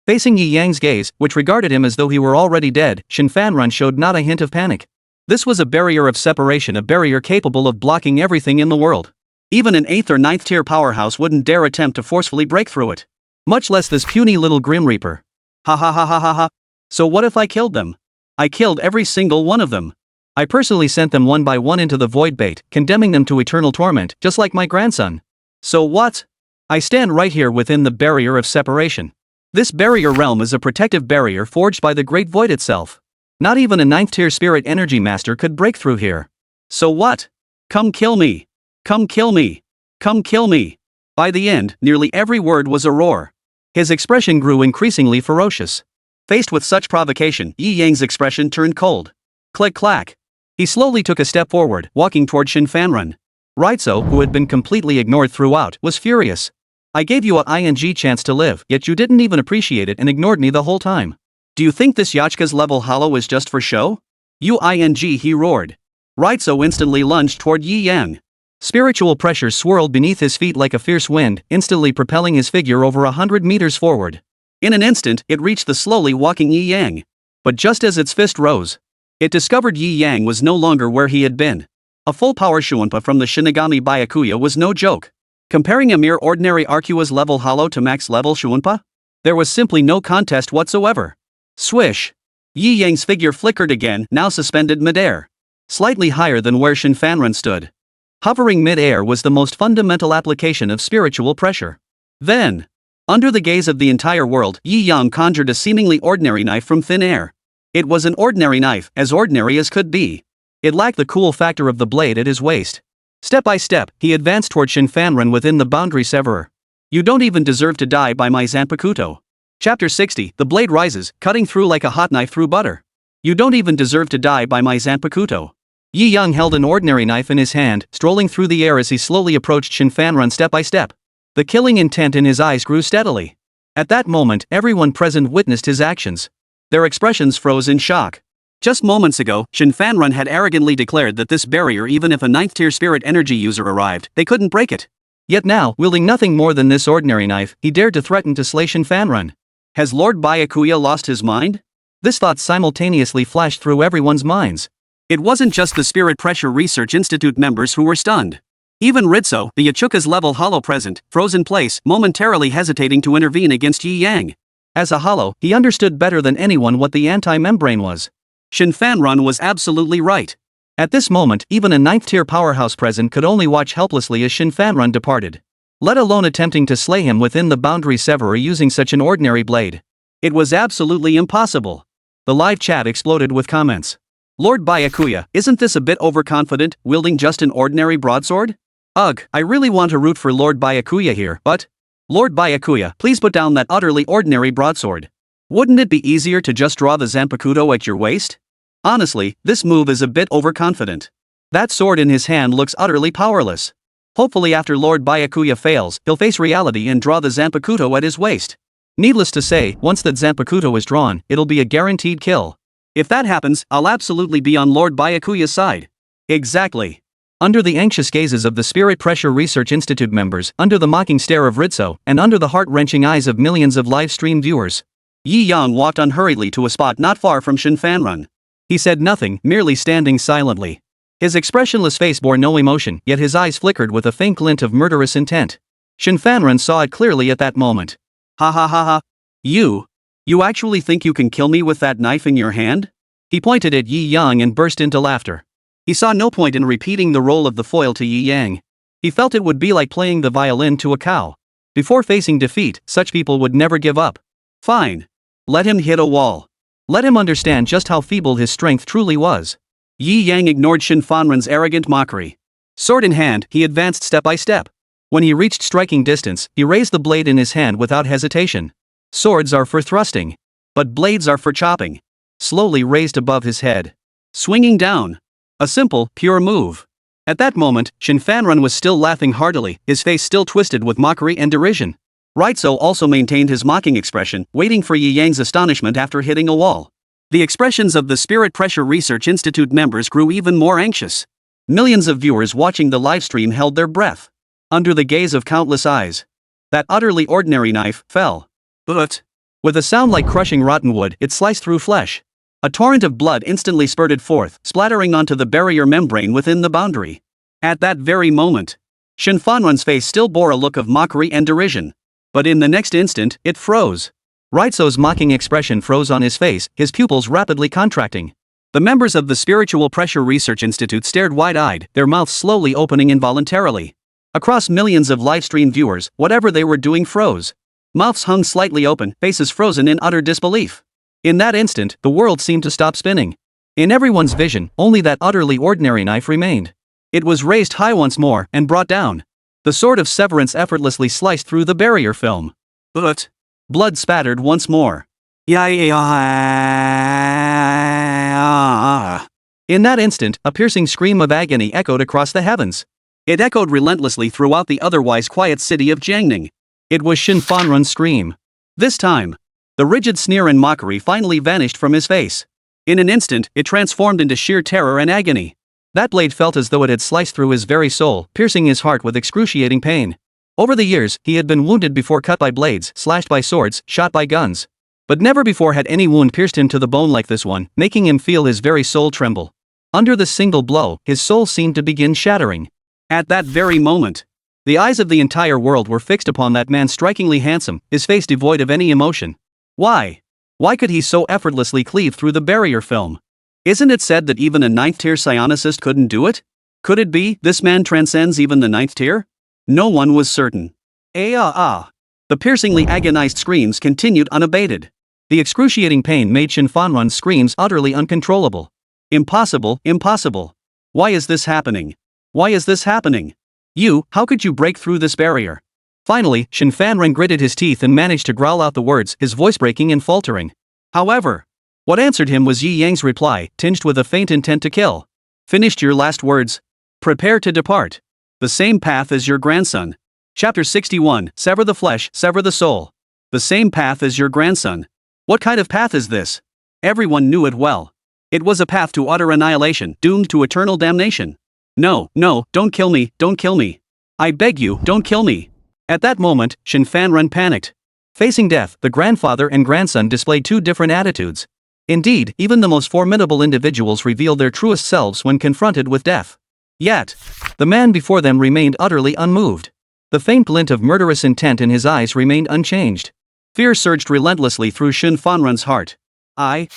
Facing Yi Yang's gaze, which regarded him as though he were already dead, Shin Fanrun showed not a hint of panic. This was a barrier of separation, a barrier capable of blocking everything in the world. Even an 8th or 9th tier powerhouse wouldn't dare attempt to forcefully break through it. Much less this puny little Grim Reaper. Ha ha ha ha ha ha. So what if I killed them? I killed every single one of them. I personally sent them one by one into the void bait, condemning them to eternal torment, just like my grandson. So what? I stand right here within the barrier of separation. This barrier realm is a protective barrier forged by the great void itself. Not even a 9th tier spirit energy master could break through here. So what? Come kill me. Come kill me. Come kill me. By the end, nearly every word was a roar. His expression grew increasingly ferocious. Faced with such provocation, Yi Yang's expression turned cold. Click-clack. He slowly took a step forward, walking toward Shin Fanrun. Raizo, who had been completely ignored throughout, was furious. I gave you a ing chance to live, yet you didn't even appreciate it and ignored me the whole time. Do you think this Yachka's level hollow is just for show? He roared. Raizo instantly lunged toward Yi Yang. Spiritual pressure swirled beneath his feet like a fierce wind, instantly propelling his figure over 100 meters forward. In an instant, it reached the slowly walking Yi Yang. But just as its fist rose, it discovered Yi Yang was no longer where he had been. A full-power Shuunpa from the Shinigami Byakuya was no joke. Comparing a mere ordinary Arcua's level hollow to max-level Shuunpa? There was simply no contest whatsoever. Swish! Yi Yang's figure flickered again, now suspended mid-air. Slightly higher than where Shin Fanrun stood. Hovering mid-air was the most fundamental application of spiritual pressure. Then, under the gaze of the entire world, Yi Yang conjured a seemingly ordinary knife from thin air. It was an ordinary knife, as ordinary as could be. It lacked the cool factor of the blade at his waist. Step by step, he advanced toward Shin Fanrun within the boundary severer. You don't even deserve to die by my Zanpakuto. Chapter 60, the blade rises, cutting through like a hot knife through butter. You don't even deserve to die by my Zanpakuto. Yi Yang held an ordinary knife in his hand, strolling through the air as he slowly approached Shin Fanrun step by step. The killing intent in his eyes grew steadily. At that moment, everyone present witnessed his actions. Their expressions froze in shock. Just moments ago, Shin Fanrun had arrogantly declared that this barrier, even if a 9th tier spirit energy user arrived, they couldn't break it. Yet now, wielding nothing more than this ordinary knife, he dared to threaten to slay Shin Fanrun. Has Lord Byakuya lost his mind? This thought simultaneously flashed through everyone's minds. It wasn't just the Spirit Pressure Research Institute members who were stunned. Even Ritsu, the Yachuka's level hollow present, froze in place, momentarily hesitating to intervene against Yi Yang. As a hollow, he understood better than anyone what the anti-membrane was. Shin Fanrun was absolutely right. At this moment, even a 9th tier powerhouse present could only watch helplessly as Shin Fanrun departed. Let alone attempting to slay him within the boundary severer using such an ordinary blade. It was absolutely impossible. The live chat exploded with comments. Lord Byakuya, isn't this a bit overconfident, wielding just an ordinary broadsword? Ugh, I really want to root for Lord Byakuya here, but... Lord Byakuya, please put down that utterly ordinary broadsword. Wouldn't it be easier to just draw the Zanpakuto at your waist? Honestly, this move is a bit overconfident. That sword in his hand looks utterly powerless. Hopefully after Lord Byakuya fails, he'll face reality and draw the Zanpakuto at his waist. Needless to say, once that Zanpakuto is drawn, it'll be a guaranteed kill. If that happens, I'll absolutely be on Lord Byakuya's side. Exactly. Under the anxious gazes of the Spirit Pressure Research Institute members, under the mocking stare of Ritsu, and under the heart-wrenching eyes of millions of live-stream viewers, Yi Yang walked unhurriedly to a spot not far from Shin Fanrun. He said nothing, merely standing silently. His expressionless face bore no emotion, yet his eyes flickered with a faint glint of murderous intent. Shin Fanrun saw it clearly at that moment. Ha ha ha ha. You actually think you can kill me with that knife in your hand? He pointed at Yi Yang and burst into laughter. He saw no point in repeating the role of the foil to Yi Yang. He felt it would be like playing the violin to a cow. Before facing defeat, such people would never give up. Fine. Let him hit a wall. Let him understand just how feeble his strength truly was. Yi Yang ignored Shin Fanrun's arrogant mockery. Sword in hand, he advanced step by step. When he reached striking distance, he raised the blade in his hand without hesitation. Swords are for thrusting. But blades are for chopping. Slowly raised above his head. Swinging down. A simple, pure move. At that moment, Shin Fanrun was still laughing heartily, his face still twisted with mockery and derision. Ritsu also maintained his mocking expression, waiting for Yi Yang's astonishment after hitting a wall. The expressions of the Spirit Pressure Research Institute members grew even more anxious. Millions of viewers watching the livestream held their breath. Under the gaze of countless eyes, that utterly ordinary knife fell. But With a sound like crushing rotten wood, it sliced through flesh. A torrent of blood instantly spurted forth, splattering onto the barrier membrane within the boundary. At that very moment, Shin Fanrun's face still bore a look of mockery and derision. But in the next instant, it froze. Raitso's mocking expression froze on his face, his pupils rapidly contracting. The members of the Spiritual Pressure Research Institute stared wide-eyed, their mouths slowly opening involuntarily. Across millions of livestream viewers, whatever they were doing froze. Mouths hung slightly open, faces frozen in utter disbelief. In that instant, the world seemed to stop spinning. In everyone's vision, only that utterly ordinary knife remained. It was raised high once more, and brought down. The sword of severance effortlessly sliced through the barrier film. But blood spattered once more. In that instant, a piercing scream of agony echoed across the heavens. It echoed relentlessly throughout the otherwise quiet city of Jiangning. It was Shin Fanrun's scream. This time, the rigid sneer and mockery finally vanished from his face. In an instant, it transformed into sheer terror and agony. That blade felt as though it had sliced through his very soul, piercing his heart with excruciating pain. Over the years, he had been wounded before, cut by blades, slashed by swords, shot by guns. But never before had any wound pierced him to the bone like this one, making him feel his very soul tremble. Under this single blow, his soul seemed to begin shattering. At that very moment, the eyes of the entire world were fixed upon that man, strikingly handsome, his face devoid of any emotion. Why? Why could he so effortlessly cleave through the barrier film? Isn't it said that even a 9th-tier psionicist couldn't do it? Could it be this man transcends even the 9th tier? No one was certain. The piercingly agonized screams continued unabated. The excruciating pain made Shin Fanrun's screams utterly uncontrollable. Impossible, impossible. Why is this happening? Why is this happening? How could you break through this barrier? Finally, Shin Fanrun gritted his teeth and managed to growl out the words, his voice breaking and faltering. However, what answered him was Yi Yang's reply, tinged with a faint intent to kill. Finished your last words? Prepare to depart. The same path as your grandson. Chapter 61, Sever the Flesh, Sever the Soul. The same path as your grandson. What kind of path is this? Everyone knew it well. It was a path to utter annihilation, doomed to eternal damnation. No, don't kill me, don't kill me. I beg you, don't kill me. At that moment, Shin Fanrun panicked. Facing death, the grandfather and grandson displayed two different attitudes. Indeed, even the most formidable individuals reveal their truest selves when confronted with death. Yet, the man before them remained utterly unmoved. The faint glint of murderous intent in his eyes remained unchanged. Fear surged relentlessly through Shin Fanrun's heart. I'm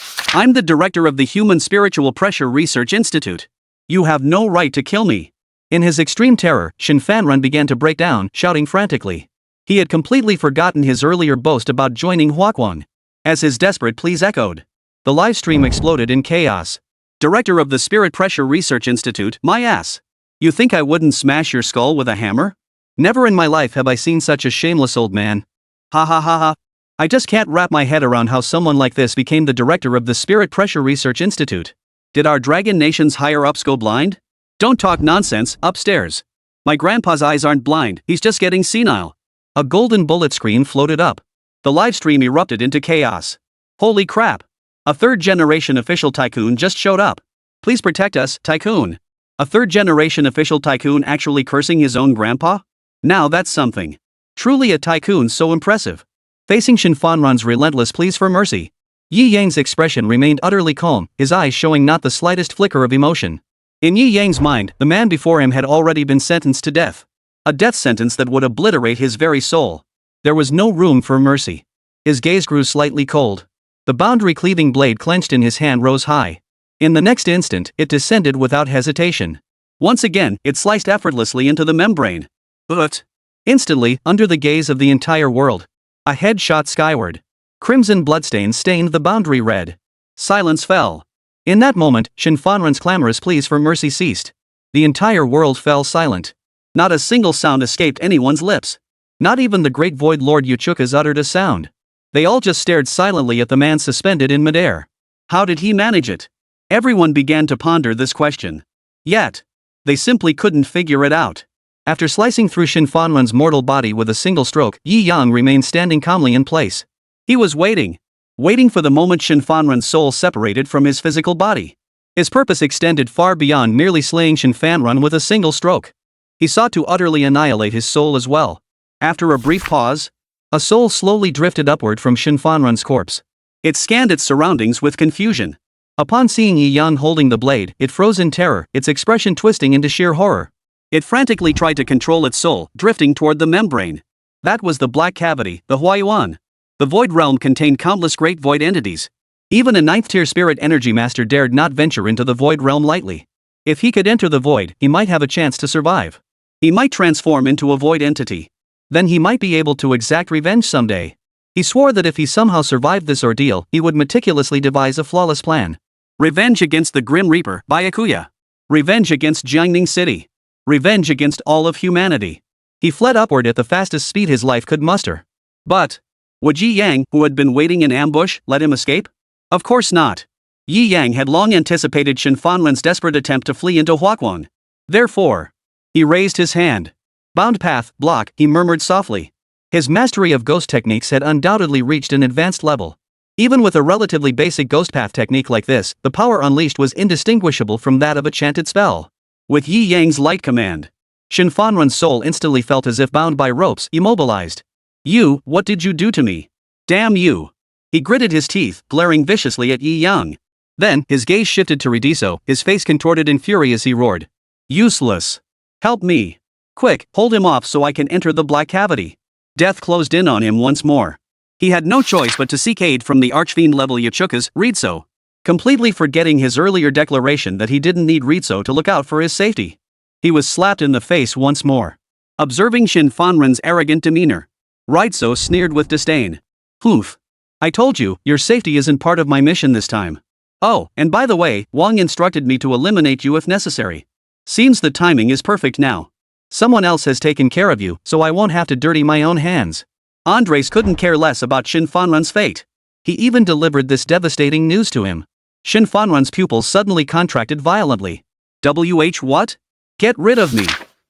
the director of the Human Spiritual Pressure Research Institute. You have no right to kill me. In his extreme terror, Shin Fanrun began to break down, shouting frantically. He had completely forgotten his earlier boast about joining Huaquan. As his desperate pleas echoed, the live stream exploded in chaos. Director of the Spirit Pressure Research Institute, my ass. You think I wouldn't smash your skull with a hammer? Never in my life have I seen such a shameless old man. Ha ha ha ha. I just can't wrap my head around how someone like this became the director of the Spirit Pressure Research Institute. Did our Dragon Nation's higher-ups go blind? Don't talk nonsense, upstairs. My grandpa's eyes aren't blind, he's just getting senile. A golden bullet screen floated up. The livestream erupted into chaos. Holy crap! A third-generation official tycoon just showed up. Please protect us, tycoon. A third-generation official tycoon actually cursing his own grandpa? Now that's something. Truly a tycoon so impressive. Facing Shin Fanrun's relentless pleas for mercy, Yi Yang's expression remained utterly calm, his eyes showing not the slightest flicker of emotion. In Yi Yang's mind, the man before him had already been sentenced to death. A death sentence that would obliterate his very soul. There was no room for mercy. His gaze grew slightly cold. The boundary-cleaving blade clenched in his hand rose high. In the next instant, it descended without hesitation. Once again, it sliced effortlessly into the membrane. But instantly, under the gaze of the entire world, a head shot skyward. Crimson bloodstains stained the boundary red. Silence fell. In that moment, Shin Fanrun's clamorous pleas for mercy ceased. The entire world fell silent. Not a single sound escaped anyone's lips. Not even the great Void Lord Yuchukas uttered a sound. They all just stared silently at the man suspended in midair. How did he manage it? Everyone began to ponder this question. Yet, they simply couldn't figure it out. After slicing through Shin Fanrun's mortal body with a single stroke, Yi Yang remained standing calmly in place. He was waiting for the moment Shin Fanrun's soul separated from his physical body. His purpose extended far beyond merely slaying Shin Fanrun with a single stroke. He sought to utterly annihilate his soul as well. After a brief pause, A soul slowly drifted upward from Shin Fanrun's corpse. It scanned its surroundings with confusion. Upon seeing Yi Yang holding the blade, it froze in terror, its expression twisting into sheer horror. It frantically tried to control its soul, drifting toward the membrane. That was the black cavity, the Huayuan. The void realm contained countless great void entities. Even a 9th-tier spirit energy master dared not venture into the void realm lightly. If he could enter the void, he might have a chance to survive. He might transform into a void entity. Then he might be able to exact revenge someday. He swore that if he somehow survived this ordeal, he would meticulously devise a flawless plan. Revenge against the Grim Reaper, Byakuya. Revenge against Jiangning City. Revenge against all of humanity. He fled upward at the fastest speed his life could muster. But would Yi Yang, who had been waiting in ambush, let him escape? Of course not. Yi Yang had long anticipated Shin Fanrun's desperate attempt to flee into Huaquan. Therefore, he raised his hand. Bound path, block, he murmured softly. His mastery of ghost techniques had undoubtedly reached an advanced level. Even with a relatively basic ghost path technique like this, the power unleashed was indistinguishable from that of a chanted spell. With Yi Yang's light command, Shin Fanrun's soul instantly felt as if bound by ropes, immobilized. You, what did you do to me? Damn you! He gritted his teeth, glaring viciously at Yi Yang. Then, his gaze shifted to Ridiso, his face contorted in fury as he roared. Useless! Help me! Quick, hold him off so I can enter the black cavity. Death closed in on him once more. He had no choice but to seek aid from the archfiend-level Yachukas, Ritsu. Completely forgetting his earlier declaration that he didn't need Ritsu to look out for his safety. He was slapped in the face once more. Observing Shin Fanrun's arrogant demeanor, Ritsu sneered with disdain. Humph. I told you, your safety isn't part of my mission this time. Oh, and by the way, Wang instructed me to eliminate you if necessary. Seems the timing is perfect now. Someone else has taken care of you, so I won't have to dirty my own hands. Andres couldn't care less about Shin Fanrun's fate. He even delivered this devastating news to him. Shin Fanrun's pupils suddenly contracted violently. What? Get rid of me.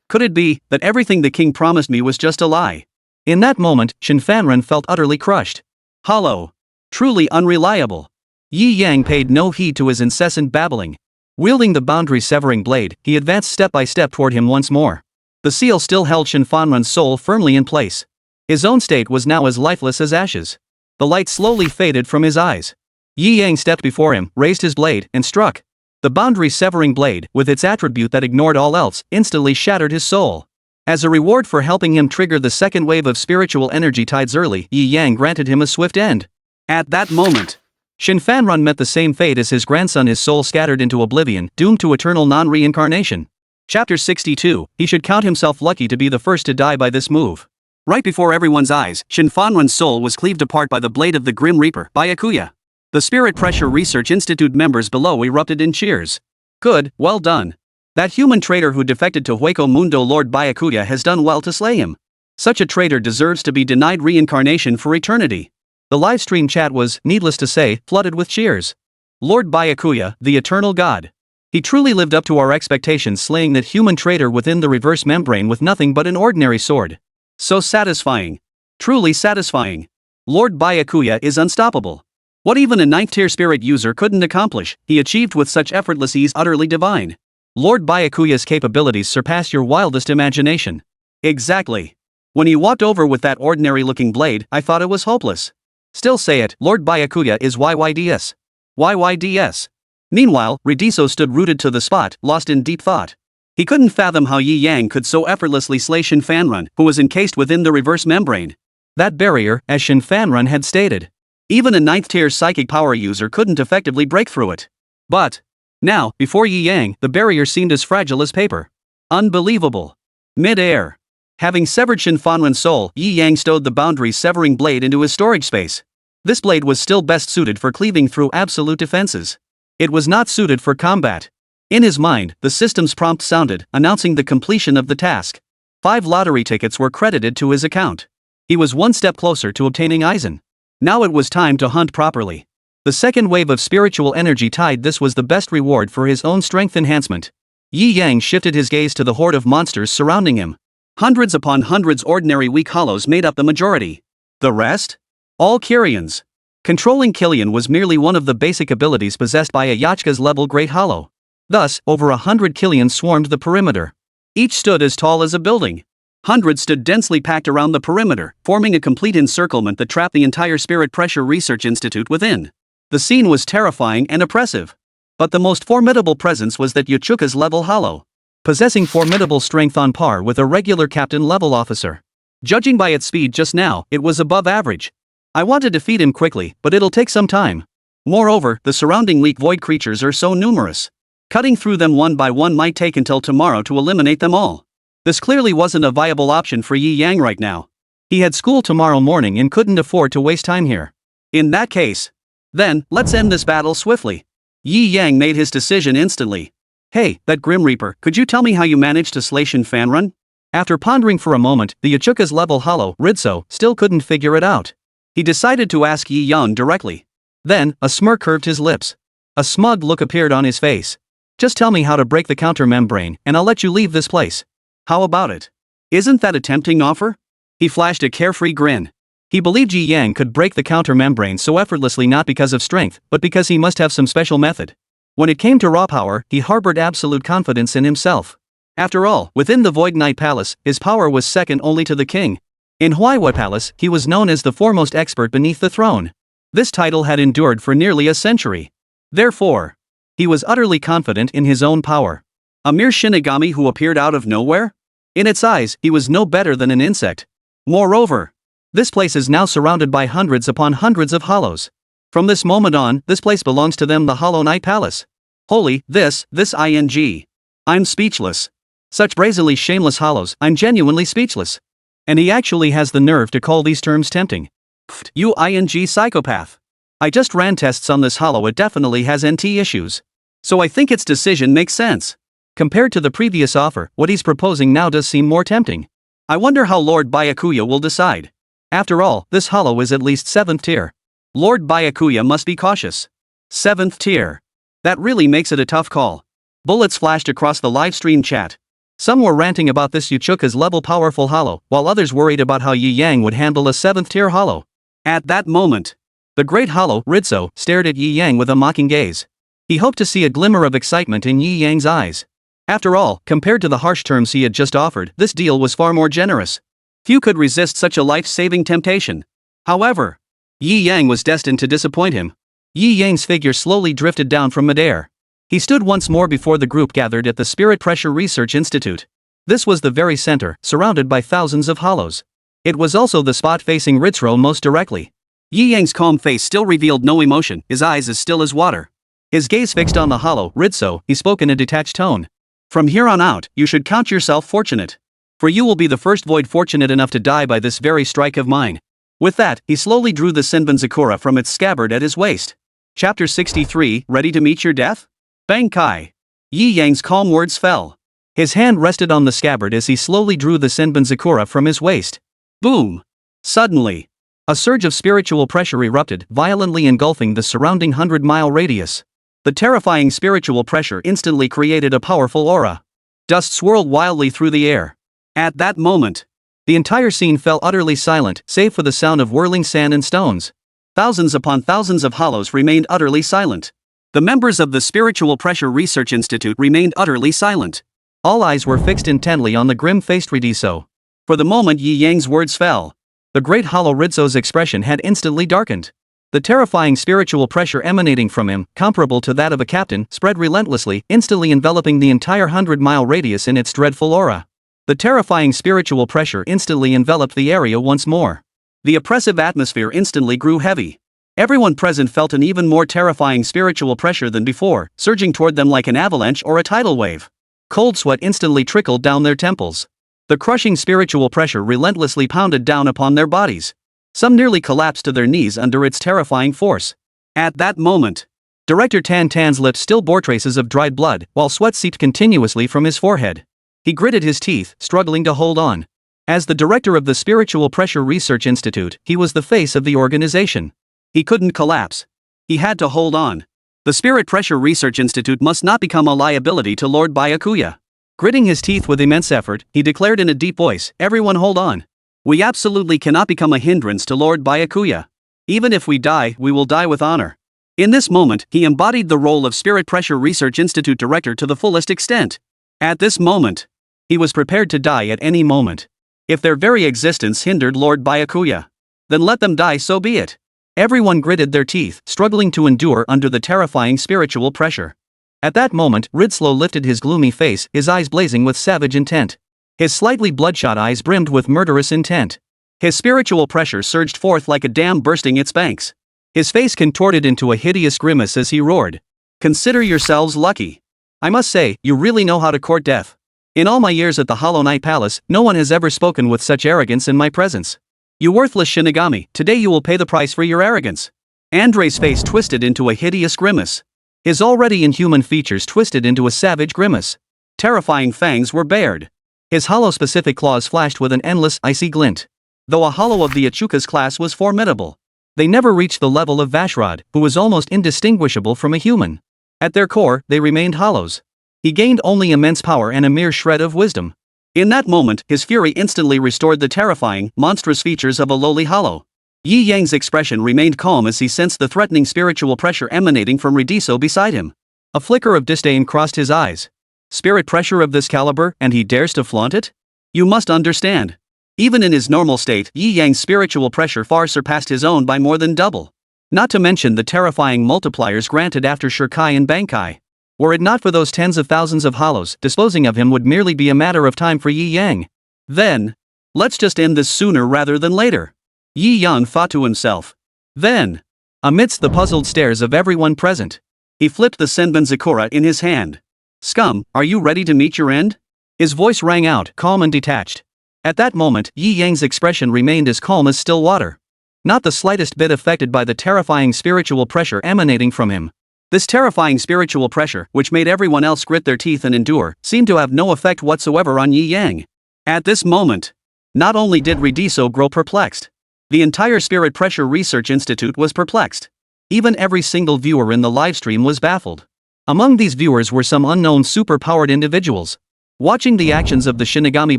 Could it be that everything the king promised me was just a lie? In that moment, Shin Fanrun felt utterly crushed. Hollow. Truly unreliable. Yi Yang paid no heed to his incessant babbling. Wielding the boundary-severing blade, he advanced step by step toward him once more. The seal still held Shin Fanrun's soul firmly in place. His own state was now as lifeless as ashes. The light slowly faded from his eyes. Yi Yang stepped before him, raised his blade, and struck. The boundary-severing blade, with its attribute that ignored all else, instantly shattered his soul. As a reward for helping him trigger the second wave of spiritual energy tides early, Yi Yang granted him a swift end. At that moment, Shin Fanrun met the same fate as his grandson, his soul scattered into oblivion, doomed to eternal non-reincarnation. Chapter 62, he should count himself lucky to be the first to die by this move. Right before everyone's eyes, Shin Fanrun's soul was cleaved apart by the blade of the Grim Reaper, Byakuya. The Spirit Pressure Research Institute members below erupted in cheers. Good, well done. That human traitor who defected to Hueco Mundo Lord Byakuya has done well to slay him. Such a traitor deserves to be denied reincarnation for eternity. The livestream chat was, needless to say, flooded with cheers. Lord Byakuya, the eternal god. He truly lived up to our expectations, slaying that human traitor within the reverse membrane with nothing but an ordinary sword. So satisfying. Truly satisfying. Lord Byakuya is unstoppable. What even a 9th-tier spirit user couldn't accomplish, he achieved with such effortless ease, utterly divine. Lord Byakuya's capabilities surpass your wildest imagination. Exactly. When he walked over with that ordinary-looking blade, I thought it was hopeless. Still say it, Lord Byakuya is YYDS. YYDS. Meanwhile, Ridiso stood rooted to the spot, lost in deep thought. He couldn't fathom how Yi Yang could so effortlessly slay Shin Fanrun, who was encased within the reverse membrane. That barrier, as Shin Fanrun had stated. Even a 9th-tier psychic power user couldn't effectively break through it. But now, before Yi Yang, the barrier seemed as fragile as paper. Unbelievable. Mid-air. Having severed Shin Fanrun's soul, Yi Yang stowed the boundary-severing blade into his storage space. This blade was still best suited for cleaving through absolute defenses. It was not suited for combat. In his mind, the system's prompt sounded, announcing the completion of the task. 5 lottery tickets were credited to his account. He was one step closer to obtaining Aizen. Now it was time to hunt properly. The second wave of spiritual energy tide, this was the best reward for his own strength enhancement. Yi Yang shifted his gaze to the horde of monsters surrounding him. Hundreds upon hundreds ordinary weak hollows made up the majority. The rest? All Kyrians. Controlling Killian was merely one of the basic abilities possessed by a Yachka's level Great Hollow. Thus, over 100 Killians swarmed the perimeter. Each stood as tall as a building. Hundreds stood densely packed around the perimeter, forming a complete encirclement that trapped the entire Spirit Pressure Research Institute within. The scene was terrifying and oppressive. But the most formidable presence was that Yuchuka's level hollow, possessing formidable strength on par with a regular captain-level officer. Judging by its speed just now, it was above average. I want to defeat him quickly, but it'll take some time. Moreover, the surrounding leak void creatures are so numerous. Cutting through them one by one might take until tomorrow to eliminate them all. This clearly wasn't a viable option for Yi Yang right now. He had school tomorrow morning and couldn't afford to waste time here. In that case, then, let's end this battle swiftly. Yi Yang made his decision instantly. Hey, that Grim Reaper, could you tell me how you managed to slay Shin Fanrun? After pondering for a moment, the Yuchuka's level hollow, Ritso, still couldn't figure it out. He decided to ask Yi Yang directly. Then, a smirk curved his lips. A smug look appeared on his face. Just tell me how to break the counter membrane, and I'll let you leave this place. How about it? Isn't that a tempting offer? He flashed a carefree grin. He believed Yi Yang could break the counter membrane so effortlessly not because of strength, but because he must have some special method. When it came to raw power, he harbored absolute confidence in himself. After all, within the Void Knight Palace, his power was second only to the king. In Manhwa Palace, he was known as the foremost expert beneath the throne. This title had endured for nearly a century. Therefore, he was utterly confident in his own power. A mere Shinigami who appeared out of nowhere? In its eyes, he was no better than an insect. Moreover, this place is now surrounded by hundreds upon hundreds of hollows. From this moment on, this place belongs to them, the Hollow Knight Palace. Holy, this ing. I'm speechless. Such brazenly shameless hollows, I'm genuinely speechless. And he actually has the nerve to call these terms tempting. Pfft, you ing psychopath. I just ran tests on this hollow, it definitely has NT issues. So I think its decision makes sense. Compared to the previous offer, what he's proposing now does seem more tempting. I wonder how Lord Byakuya will decide. After all, this hollow is at least 7th tier. Lord Byakuya must be cautious. 7th tier. That really makes it a tough call. Bullets flashed across the livestream chat. Some were ranting about this Yuchuka's level powerful hollow, while others worried about how Yi Yang would handle a 7th tier hollow. At that moment, the great hollow, Ritso, stared at Yi Yang with a mocking gaze. He hoped to see a glimmer of excitement in Yi Yang's eyes. After all, compared to the harsh terms he had just offered, this deal was far more generous. Few could resist such a life-saving temptation. However, Yi Yang was destined to disappoint him. Yi Yang's figure slowly drifted down from midair. He stood once more before the group gathered at the Spirit Pressure Research Institute. This was the very center, surrounded by thousands of hollows. It was also the spot facing Ritso most directly. Yi Yang's calm face still revealed no emotion, his eyes as still as water. His gaze fixed on the hollow, Ritso, he spoke in a detached tone. From here on out, you should count yourself fortunate. For you will be the first void fortunate enough to die by this very strike of mine. With that, he slowly drew the Senbonzakura from its scabbard at his waist. Chapter 63, Ready to meet your death? Bang Kai. Yi Yang's calm words fell. His hand rested on the scabbard as he slowly drew the Senbonzakura from his waist. Boom! Suddenly, a surge of spiritual pressure erupted, violently engulfing the surrounding 100-mile radius. The terrifying spiritual pressure instantly created a powerful aura. Dust swirled wildly through the air. At that moment, the entire scene fell utterly silent, save for the sound of whirling sand and stones. Thousands upon thousands of hollows remained utterly silent. The members of the Spiritual Pressure Research Institute remained utterly silent. All eyes were fixed intently on the grim-faced Ridiso. For the moment Yi Yang's words fell, the great hollow Ritso's expression had instantly darkened. The terrifying spiritual pressure emanating from him, comparable to that of a captain, spread relentlessly, instantly enveloping the entire 100-mile radius in its dreadful aura. The terrifying spiritual pressure instantly enveloped the area once more. The oppressive atmosphere instantly grew heavy. Everyone present felt an even more terrifying spiritual pressure than before, surging toward them like an avalanche or a tidal wave. Cold sweat instantly trickled down their temples. The crushing spiritual pressure relentlessly pounded down upon their bodies. Some nearly collapsed to their knees under its terrifying force. At that moment, Director Tan Tan's lips still bore traces of dried blood, while sweat seeped continuously from his forehead. He gritted his teeth, struggling to hold on. As the director of the Spiritual Pressure Research Institute, he was the face of the organization. He couldn't collapse. He had to hold on. The Spirit Pressure Research Institute must not become a liability to Lord Byakuya. Gritting his teeth with immense effort, he declared in a deep voice, "Everyone hold on. We absolutely cannot become a hindrance to Lord Byakuya. Even if we die, we will die with honor." In this moment, he embodied the role of Spirit Pressure Research Institute director to the fullest extent. At this moment, he was prepared to die at any moment. If their very existence hindered Lord Byakuya, then let them die, so be it. Everyone gritted their teeth, struggling to endure under the terrifying spiritual pressure. At that moment, Ridslow lifted his gloomy face, his eyes blazing with savage intent. His slightly bloodshot eyes brimmed with murderous intent. His spiritual pressure surged forth like a dam bursting its banks. His face contorted into a hideous grimace as he roared. Consider yourselves lucky. I must say, you really know how to court death. In all my years at the Hollow Knight Palace, no one has ever spoken with such arrogance in my presence. You worthless Shinigami, today you will pay the price for your arrogance. Andre's face twisted into a hideous grimace. His already inhuman features twisted into a savage grimace. Terrifying fangs were bared. His hollow specific claws flashed with an endless, icy glint. Though a hollow of the Ichuka's class was formidable, they never reached the level of Vashrod, who was almost indistinguishable from a human. At their core, they remained hollows. He gained only immense power and a mere shred of wisdom. In that moment, his fury instantly restored the terrifying, monstrous features of a lowly hollow. Yi Yang's expression remained calm as he sensed the threatening spiritual pressure emanating from Ridiso beside him. A flicker of disdain crossed his eyes. Spirit pressure of this caliber, and he dares to flaunt it? You must understand. Even in his normal state, Yi Yang's spiritual pressure far surpassed his own by more than double. Not to mention the terrifying multipliers granted after Shirkai and Bankai. Were it not for those tens of thousands of hollows, disposing of him would merely be a matter of time for Yi Yang. Then, let's just end this sooner rather than later. Yi Yang thought to himself. Then, amidst the puzzled stares of everyone present, he flipped the Senbon Zakura in his hand. Scum, are you ready to meet your end? His voice rang out, calm and detached. At that moment, Yi Yang's expression remained as calm as still water. Not the slightest bit affected by the terrifying spiritual pressure emanating from him. This terrifying spiritual pressure, which made everyone else grit their teeth and endure, seemed to have no effect whatsoever on Yi Yang. At this moment, not only did Ridiso grow perplexed, the entire Spirit Pressure Research Institute was perplexed. Even every single viewer in the livestream was baffled. Among these viewers were some unknown super-powered individuals. Watching the actions of the Shinigami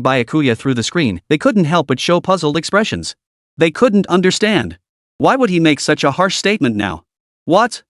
Byakuya through the screen, they couldn't help but show puzzled expressions. They couldn't understand. Why would he make such a harsh statement now? What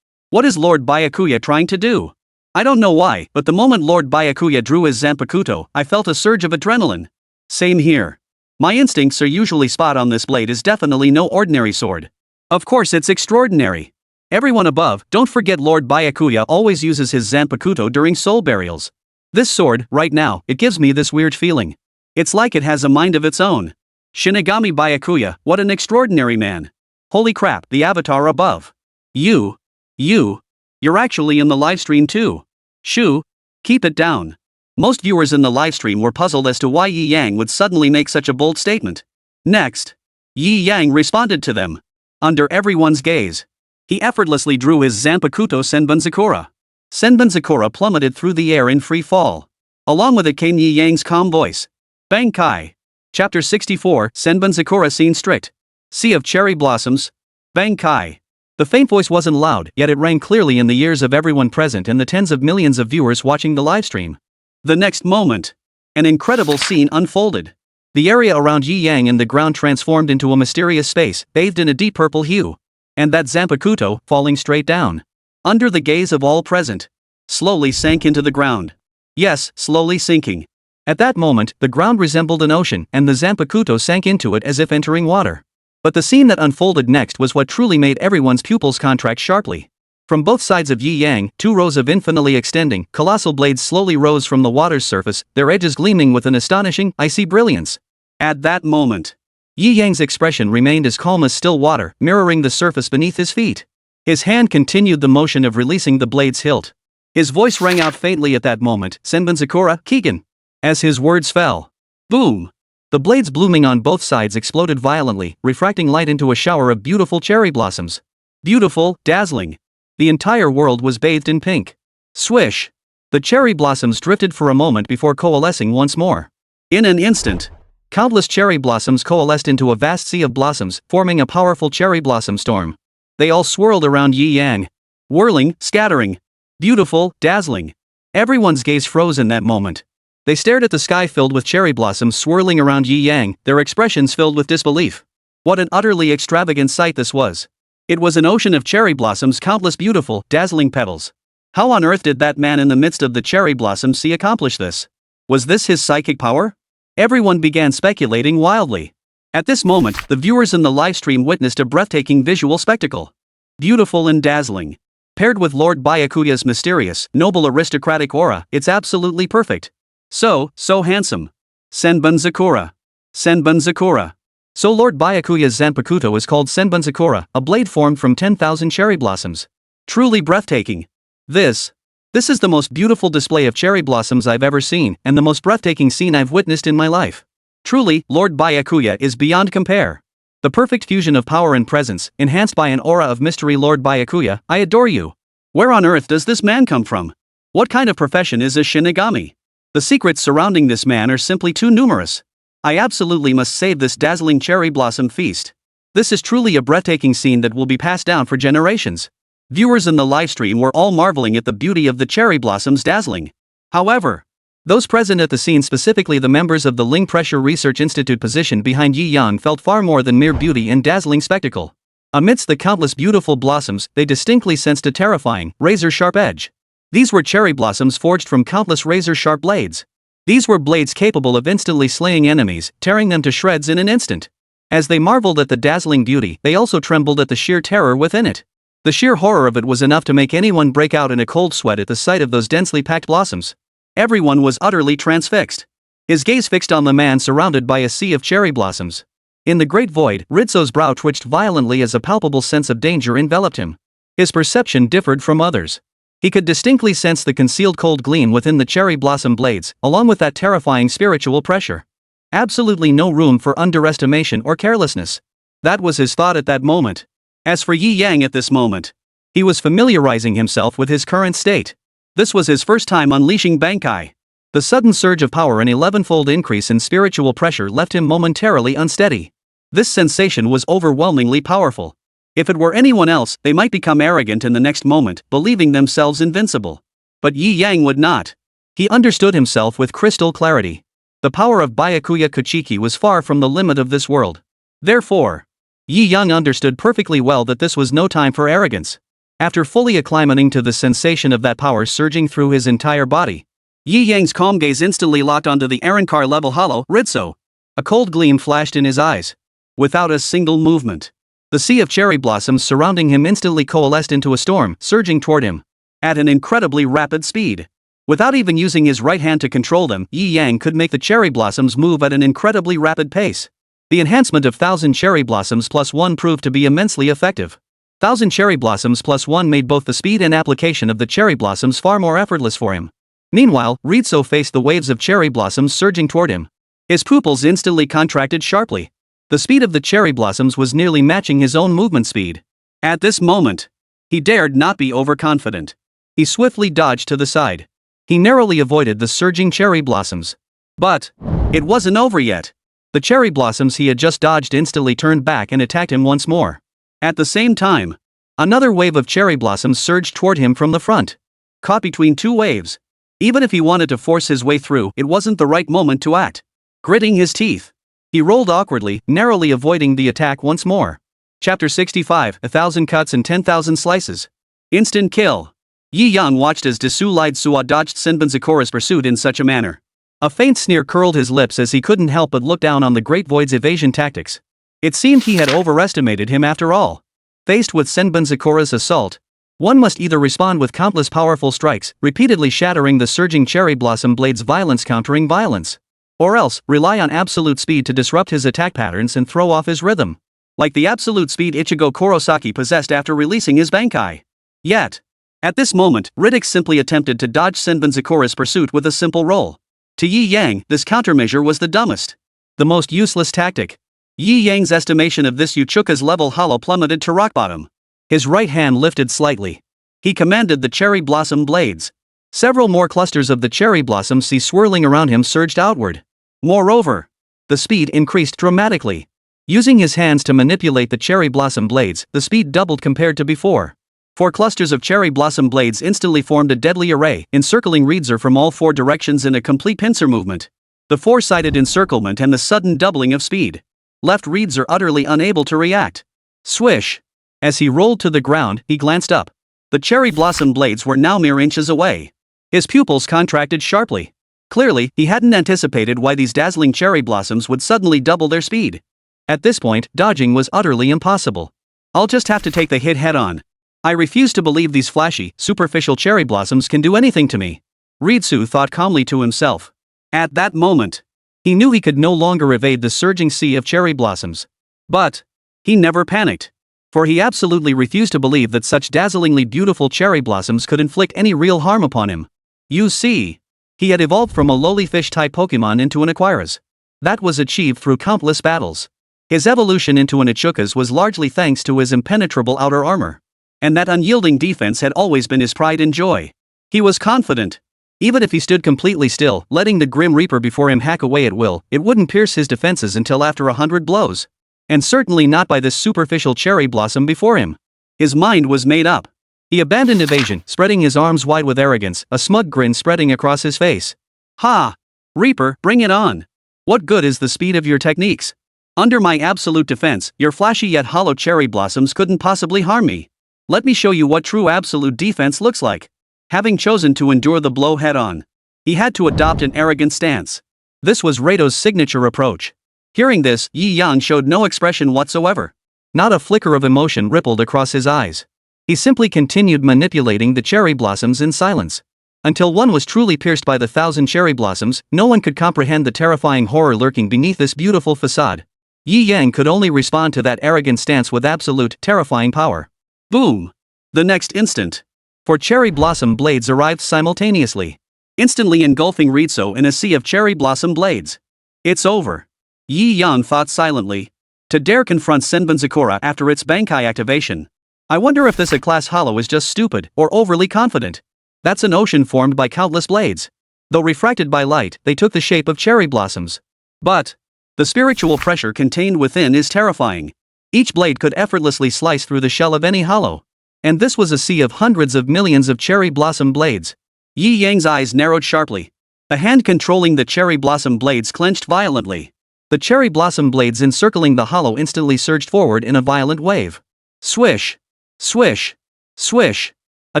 is Lord Byakuya trying to do? I don't know why, but the moment Lord Byakuya drew his Zanpakuto, I felt a surge of adrenaline. Same here. My instincts are usually spot on. This blade is definitely no ordinary sword. Of course it's extraordinary. Everyone above, don't forget Lord Byakuya always uses his Zanpakuto during soul burials. This sword, right now, it gives me this weird feeling. It's like it has a mind of its own. Shinigami Byakuya, what an extraordinary man. Holy crap, the avatar above. You're actually in the livestream too. Shoo, keep it down. Most viewers in the livestream were puzzled as to why Yi Yang would suddenly make such a bold statement. Next, Yi Yang responded to them. Under everyone's gaze, he effortlessly drew his Zanpakuto Senbon Zakura. Senbon Zakura plummeted through the air in free fall. Along with it came Yi Yang's calm voice. Bankai. Chapter 64, Senbon Zakura Scene Strict. Sea of Cherry Blossoms. Bankai. The faint voice wasn't loud, yet it rang clearly in the ears of everyone present and the tens of millions of viewers watching the livestream. The next moment, an incredible scene unfolded. The area around Yi Yang and the ground transformed into a mysterious space, bathed in a deep purple hue. And that Zanpakuto, falling straight down, under the gaze of all present, slowly sank into the ground. Yes, slowly sinking. At that moment, the ground resembled an ocean, and the Zanpakuto sank into it as if entering water. But the scene that unfolded next was what truly made everyone's pupils contract sharply. From both sides of Yi Yang, two rows of infinitely extending, colossal blades slowly rose from the water's surface, their edges gleaming with an astonishing, icy brilliance. At that moment, Yi Yang's expression remained as calm as still water, mirroring the surface beneath his feet. His hand continued the motion of releasing the blade's hilt. His voice rang out faintly at that moment, Senbon Zakura, Kigen. As his words fell, boom! The blades blooming on both sides exploded violently, refracting light into a shower of beautiful cherry blossoms. Beautiful, dazzling. The entire world was bathed in pink. Swish! The cherry blossoms drifted for a moment before coalescing once more. In an instant, countless cherry blossoms coalesced into a vast sea of blossoms, forming a powerful cherry blossom storm. They all swirled around Yi Yang. Whirling, scattering. Beautiful, dazzling. Everyone's gaze froze in that moment. They stared at the sky filled with cherry blossoms swirling around Yi Yang, their expressions filled with disbelief. What an utterly extravagant sight this was. It was an ocean of cherry blossoms, countless beautiful, dazzling petals. How on earth did that man in the midst of the cherry blossom sea accomplish this? Was this his psychic power? Everyone began speculating wildly. At this moment, the viewers in the livestream witnessed a breathtaking visual spectacle. Beautiful and dazzling. Paired with Lord Byakuya's mysterious, noble aristocratic aura, it's absolutely perfect. So handsome. Senbun Sakura. Senbun Sakura. So Lord Byakuya's Zanpakuto is called Senbun Sakura, a blade formed from 10,000 cherry blossoms. Truly breathtaking. This is the most beautiful display of cherry blossoms I've ever seen, and the most breathtaking scene I've witnessed in my life. Truly, Lord Byakuya is beyond compare. The perfect fusion of power and presence, enhanced by an aura of mystery. Lord Byakuya, I adore you. Where on earth does this man come from? What kind of profession is a Shinigami? The secrets surrounding this man are simply too numerous. I absolutely must save this dazzling cherry blossom feast. This is truly a breathtaking scene that will be passed down for generations. Viewers in the livestream were all marveling at the beauty of the cherry blossoms dazzling. However, those present at the scene, specifically the members of the Ling Pressure Research Institute positioned behind Yi Yang, felt far more than mere beauty and dazzling spectacle. Amidst the countless beautiful blossoms, they distinctly sensed a terrifying, razor-sharp edge. These were cherry blossoms forged from countless razor-sharp blades. These were blades capable of instantly slaying enemies, tearing them to shreds in an instant. As they marveled at the dazzling beauty, they also trembled at the sheer terror within it. The sheer horror of it was enough to make anyone break out in a cold sweat at the sight of those densely packed blossoms. Everyone was utterly transfixed. His gaze fixed on the man surrounded by a sea of cherry blossoms. In the great void, Ritsu's brow twitched violently as a palpable sense of danger enveloped him. His perception differed from others. He could distinctly sense the concealed cold gleam within the cherry blossom blades, along with that terrifying spiritual pressure. Absolutely no room for underestimation or carelessness. That was his thought at that moment. As for Yi Yang at this moment, he was familiarizing himself with his current state. This was his first time unleashing Bankai. The sudden surge of power and 11-fold increase in spiritual pressure left him momentarily unsteady. This sensation was overwhelmingly powerful. If it were anyone else, they might become arrogant in the next moment, believing themselves invincible. But Yi Yang would not. He understood himself with crystal clarity. The power of Byakuya Kuchiki was far from the limit of this world. Therefore, Yi Yang understood perfectly well that this was no time for arrogance. After fully acclimating to the sensation of that power surging through his entire body, Yi Yang's calm gaze instantly locked onto the Arankar level hollow, Ritsu. A cold gleam flashed in his eyes. Without a single movement, the sea of cherry blossoms surrounding him instantly coalesced into a storm, surging toward him at an incredibly rapid speed. Without even using his right hand to control them, Yi Yang could make the cherry blossoms move at an incredibly rapid pace. The enhancement of 1,000 cherry blossoms plus 1 proved to be immensely effective. 1,000 cherry blossoms plus 1 made both the speed and application of the cherry blossoms far more effortless for him. Meanwhile, Ritsu faced the waves of cherry blossoms surging toward him. His pupils instantly contracted sharply. The speed of the cherry blossoms was nearly matching his own movement speed. At this moment, he dared not be overconfident. He swiftly dodged to the side. He narrowly avoided the surging cherry blossoms. But it wasn't over yet. The cherry blossoms he had just dodged instantly turned back and attacked him once more. At the same time, another wave of cherry blossoms surged toward him from the front. Caught between two waves. Even if he wanted to force his way through, it wasn't the right moment to act. Gritting his teeth, he rolled awkwardly, narrowly avoiding the attack once more. Chapter 65, 1,000 cuts and 10,000 slices. Instant kill. Yi Yang watched as Desu-Lied Suwa dodged Senbun Sakura's pursuit in such a manner. A faint sneer curled his lips as he couldn't help but look down on the Great Void's evasion tactics. It seemed he had overestimated him after all. Faced with Senbun Sakura's assault, one must either respond with countless powerful strikes, repeatedly shattering the surging cherry blossom blade's violence countering violence, or else rely on absolute speed to disrupt his attack patterns and throw off his rhythm. Like the absolute speed Ichigo Kurosaki possessed after releasing his Bankai. Yet, at this moment, Riddick simply attempted to dodge Senbun Sakura's pursuit with a simple roll. To Yi Yang, this countermeasure was the dumbest, the most useless tactic. Yi Yang's estimation of this Uchuka's level hollow plummeted to rock bottom. His right hand lifted slightly. He commanded the cherry blossom blades. Several more clusters of the cherry blossom sea swirling around him surged outward. Moreover, the speed increased dramatically. Using his hands to manipulate the cherry blossom blades, the speed doubled compared to before. 4 clusters of cherry blossom blades instantly formed a deadly array, encircling Ritsu from all 4 directions in a complete pincer movement. The 4-sided encirclement and the sudden doubling of speed left Ritsu utterly unable to react. Swish! As he rolled to the ground, he glanced up. The cherry blossom blades were now mere inches away. His pupils contracted sharply. Clearly, he hadn't anticipated why these dazzling cherry blossoms would suddenly double their speed. At this point, dodging was utterly impossible. I'll just have to take the hit head-on. I refuse to believe these flashy, superficial cherry blossoms can do anything to me. Ritsu thought calmly to himself. At that moment, he knew he could no longer evade the surging sea of cherry blossoms. But he never panicked. For he absolutely refused to believe that such dazzlingly beautiful cherry blossoms could inflict any real harm upon him. You see, he had evolved from a lowly fish-type Pokemon into an Aquarius. That was achieved through countless battles. His evolution into an Ichukas was largely thanks to his impenetrable outer armor. And that unyielding defense had always been his pride and joy. He was confident. Even if he stood completely still, letting the Grim Reaper before him hack away at will, it wouldn't pierce his defenses until after 100 blows. And certainly not by this superficial cherry blossom before him. His mind was made up. He abandoned evasion, spreading his arms wide with arrogance, a smug grin spreading across his face. Ha! Reaper, bring it on! What good is the speed of your techniques? Under my absolute defense, your flashy yet hollow cherry blossoms couldn't possibly harm me. Let me show you what true absolute defense looks like. Having chosen to endure the blow head-on, he had to adopt an arrogant stance. This was Rato's signature approach. Hearing this, Yi Yang showed no expression whatsoever. Not a flicker of emotion rippled across his eyes. He simply continued manipulating the cherry blossoms in silence. Until one was truly pierced by the 1,000 cherry blossoms, no one could comprehend the terrifying horror lurking beneath this beautiful facade. Yi Yang could only respond to that arrogant stance with absolute, terrifying power. Boom! The next instant, 4 cherry blossom blades arrived simultaneously, instantly engulfing Ritsu in a sea of cherry blossom blades. It's over. Yi Yang thought silently. To dare confront Senbon Sakura after its Bankai activation. I wonder if this A-class hollow is just stupid or overly confident. That's an ocean formed by countless blades. Though refracted by light, they took the shape of cherry blossoms. But the spiritual pressure contained within is terrifying. Each blade could effortlessly slice through the shell of any hollow. And this was a sea of hundreds of millions of cherry blossom blades. Yi Yang's eyes narrowed sharply. A hand controlling the cherry blossom blades clenched violently. The cherry blossom blades encircling the hollow instantly surged forward in a violent wave. Swish! Swish! Swish! A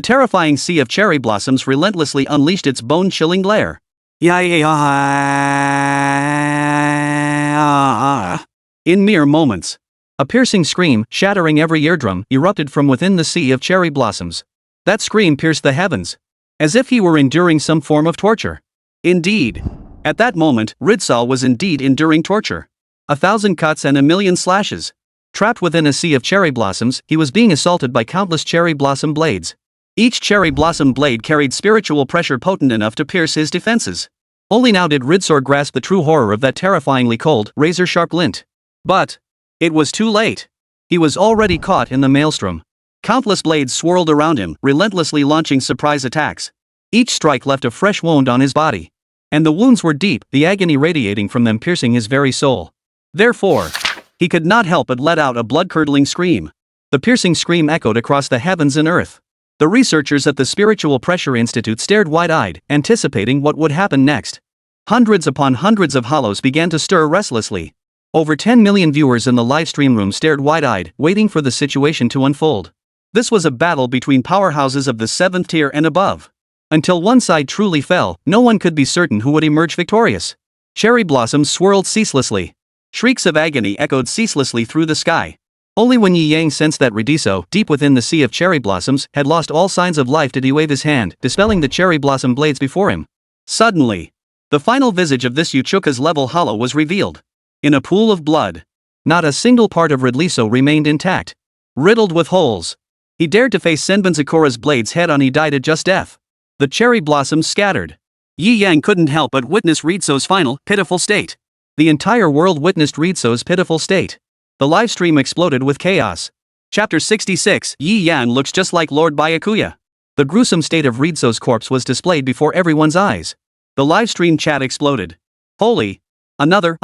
terrifying sea of cherry blossoms relentlessly unleashed its bone-chilling glare. In mere moments, a piercing scream, shattering every eardrum, erupted from within the sea of cherry blossoms. That scream pierced the heavens, as if he were enduring some form of torture. Indeed. At that moment, Ritsu was indeed enduring torture. 1,000 cuts and 1,000,000 slashes. Trapped within a sea of cherry blossoms, he was being assaulted by countless cherry blossom blades. Each cherry blossom blade carried spiritual pressure potent enough to pierce his defenses. Only now did Ritsu grasp the true horror of that terrifyingly cold, razor-sharp glint. But it was too late. He was already caught in the maelstrom. Countless blades swirled around him, relentlessly launching surprise attacks. Each strike left a fresh wound on his body. And the wounds were deep, the agony radiating from them piercing his very soul. Therefore, he could not help but let out a blood-curdling scream. The piercing scream echoed across the heavens and earth. The researchers at the Spiritual Pressure Institute stared wide-eyed, anticipating what would happen next. Hundreds upon hundreds of hollows began to stir restlessly. Over 10 million viewers in the live stream room stared wide-eyed, waiting for the situation to unfold. This was a battle between powerhouses of the 7th tier and above. Until one side truly fell, no one could be certain who would emerge victorious. Cherry blossoms swirled ceaselessly. Shrieks of agony echoed ceaselessly through the sky. Only when Yi Yang sensed that Ritsu, deep within the sea of cherry blossoms, had lost all signs of life did he wave his hand, dispelling the cherry blossom blades before him. Suddenly, the final visage of this Uchuka's level hollow was revealed. In a pool of blood. Not a single part of Ritsu remained intact. Riddled with holes. He dared to face Senbon Sakura's blades head-on. He died a just death. The cherry blossoms scattered. Yi Yang couldn't help but witness Ritsu's final, pitiful state. The entire world witnessed Ritsu's pitiful state. The live stream exploded with chaos. Chapter 66. Yi Yang looks just like Lord Byakuya. The gruesome state of Ritsu's corpse was displayed before everyone's eyes. The live stream chat exploded. Holy! Another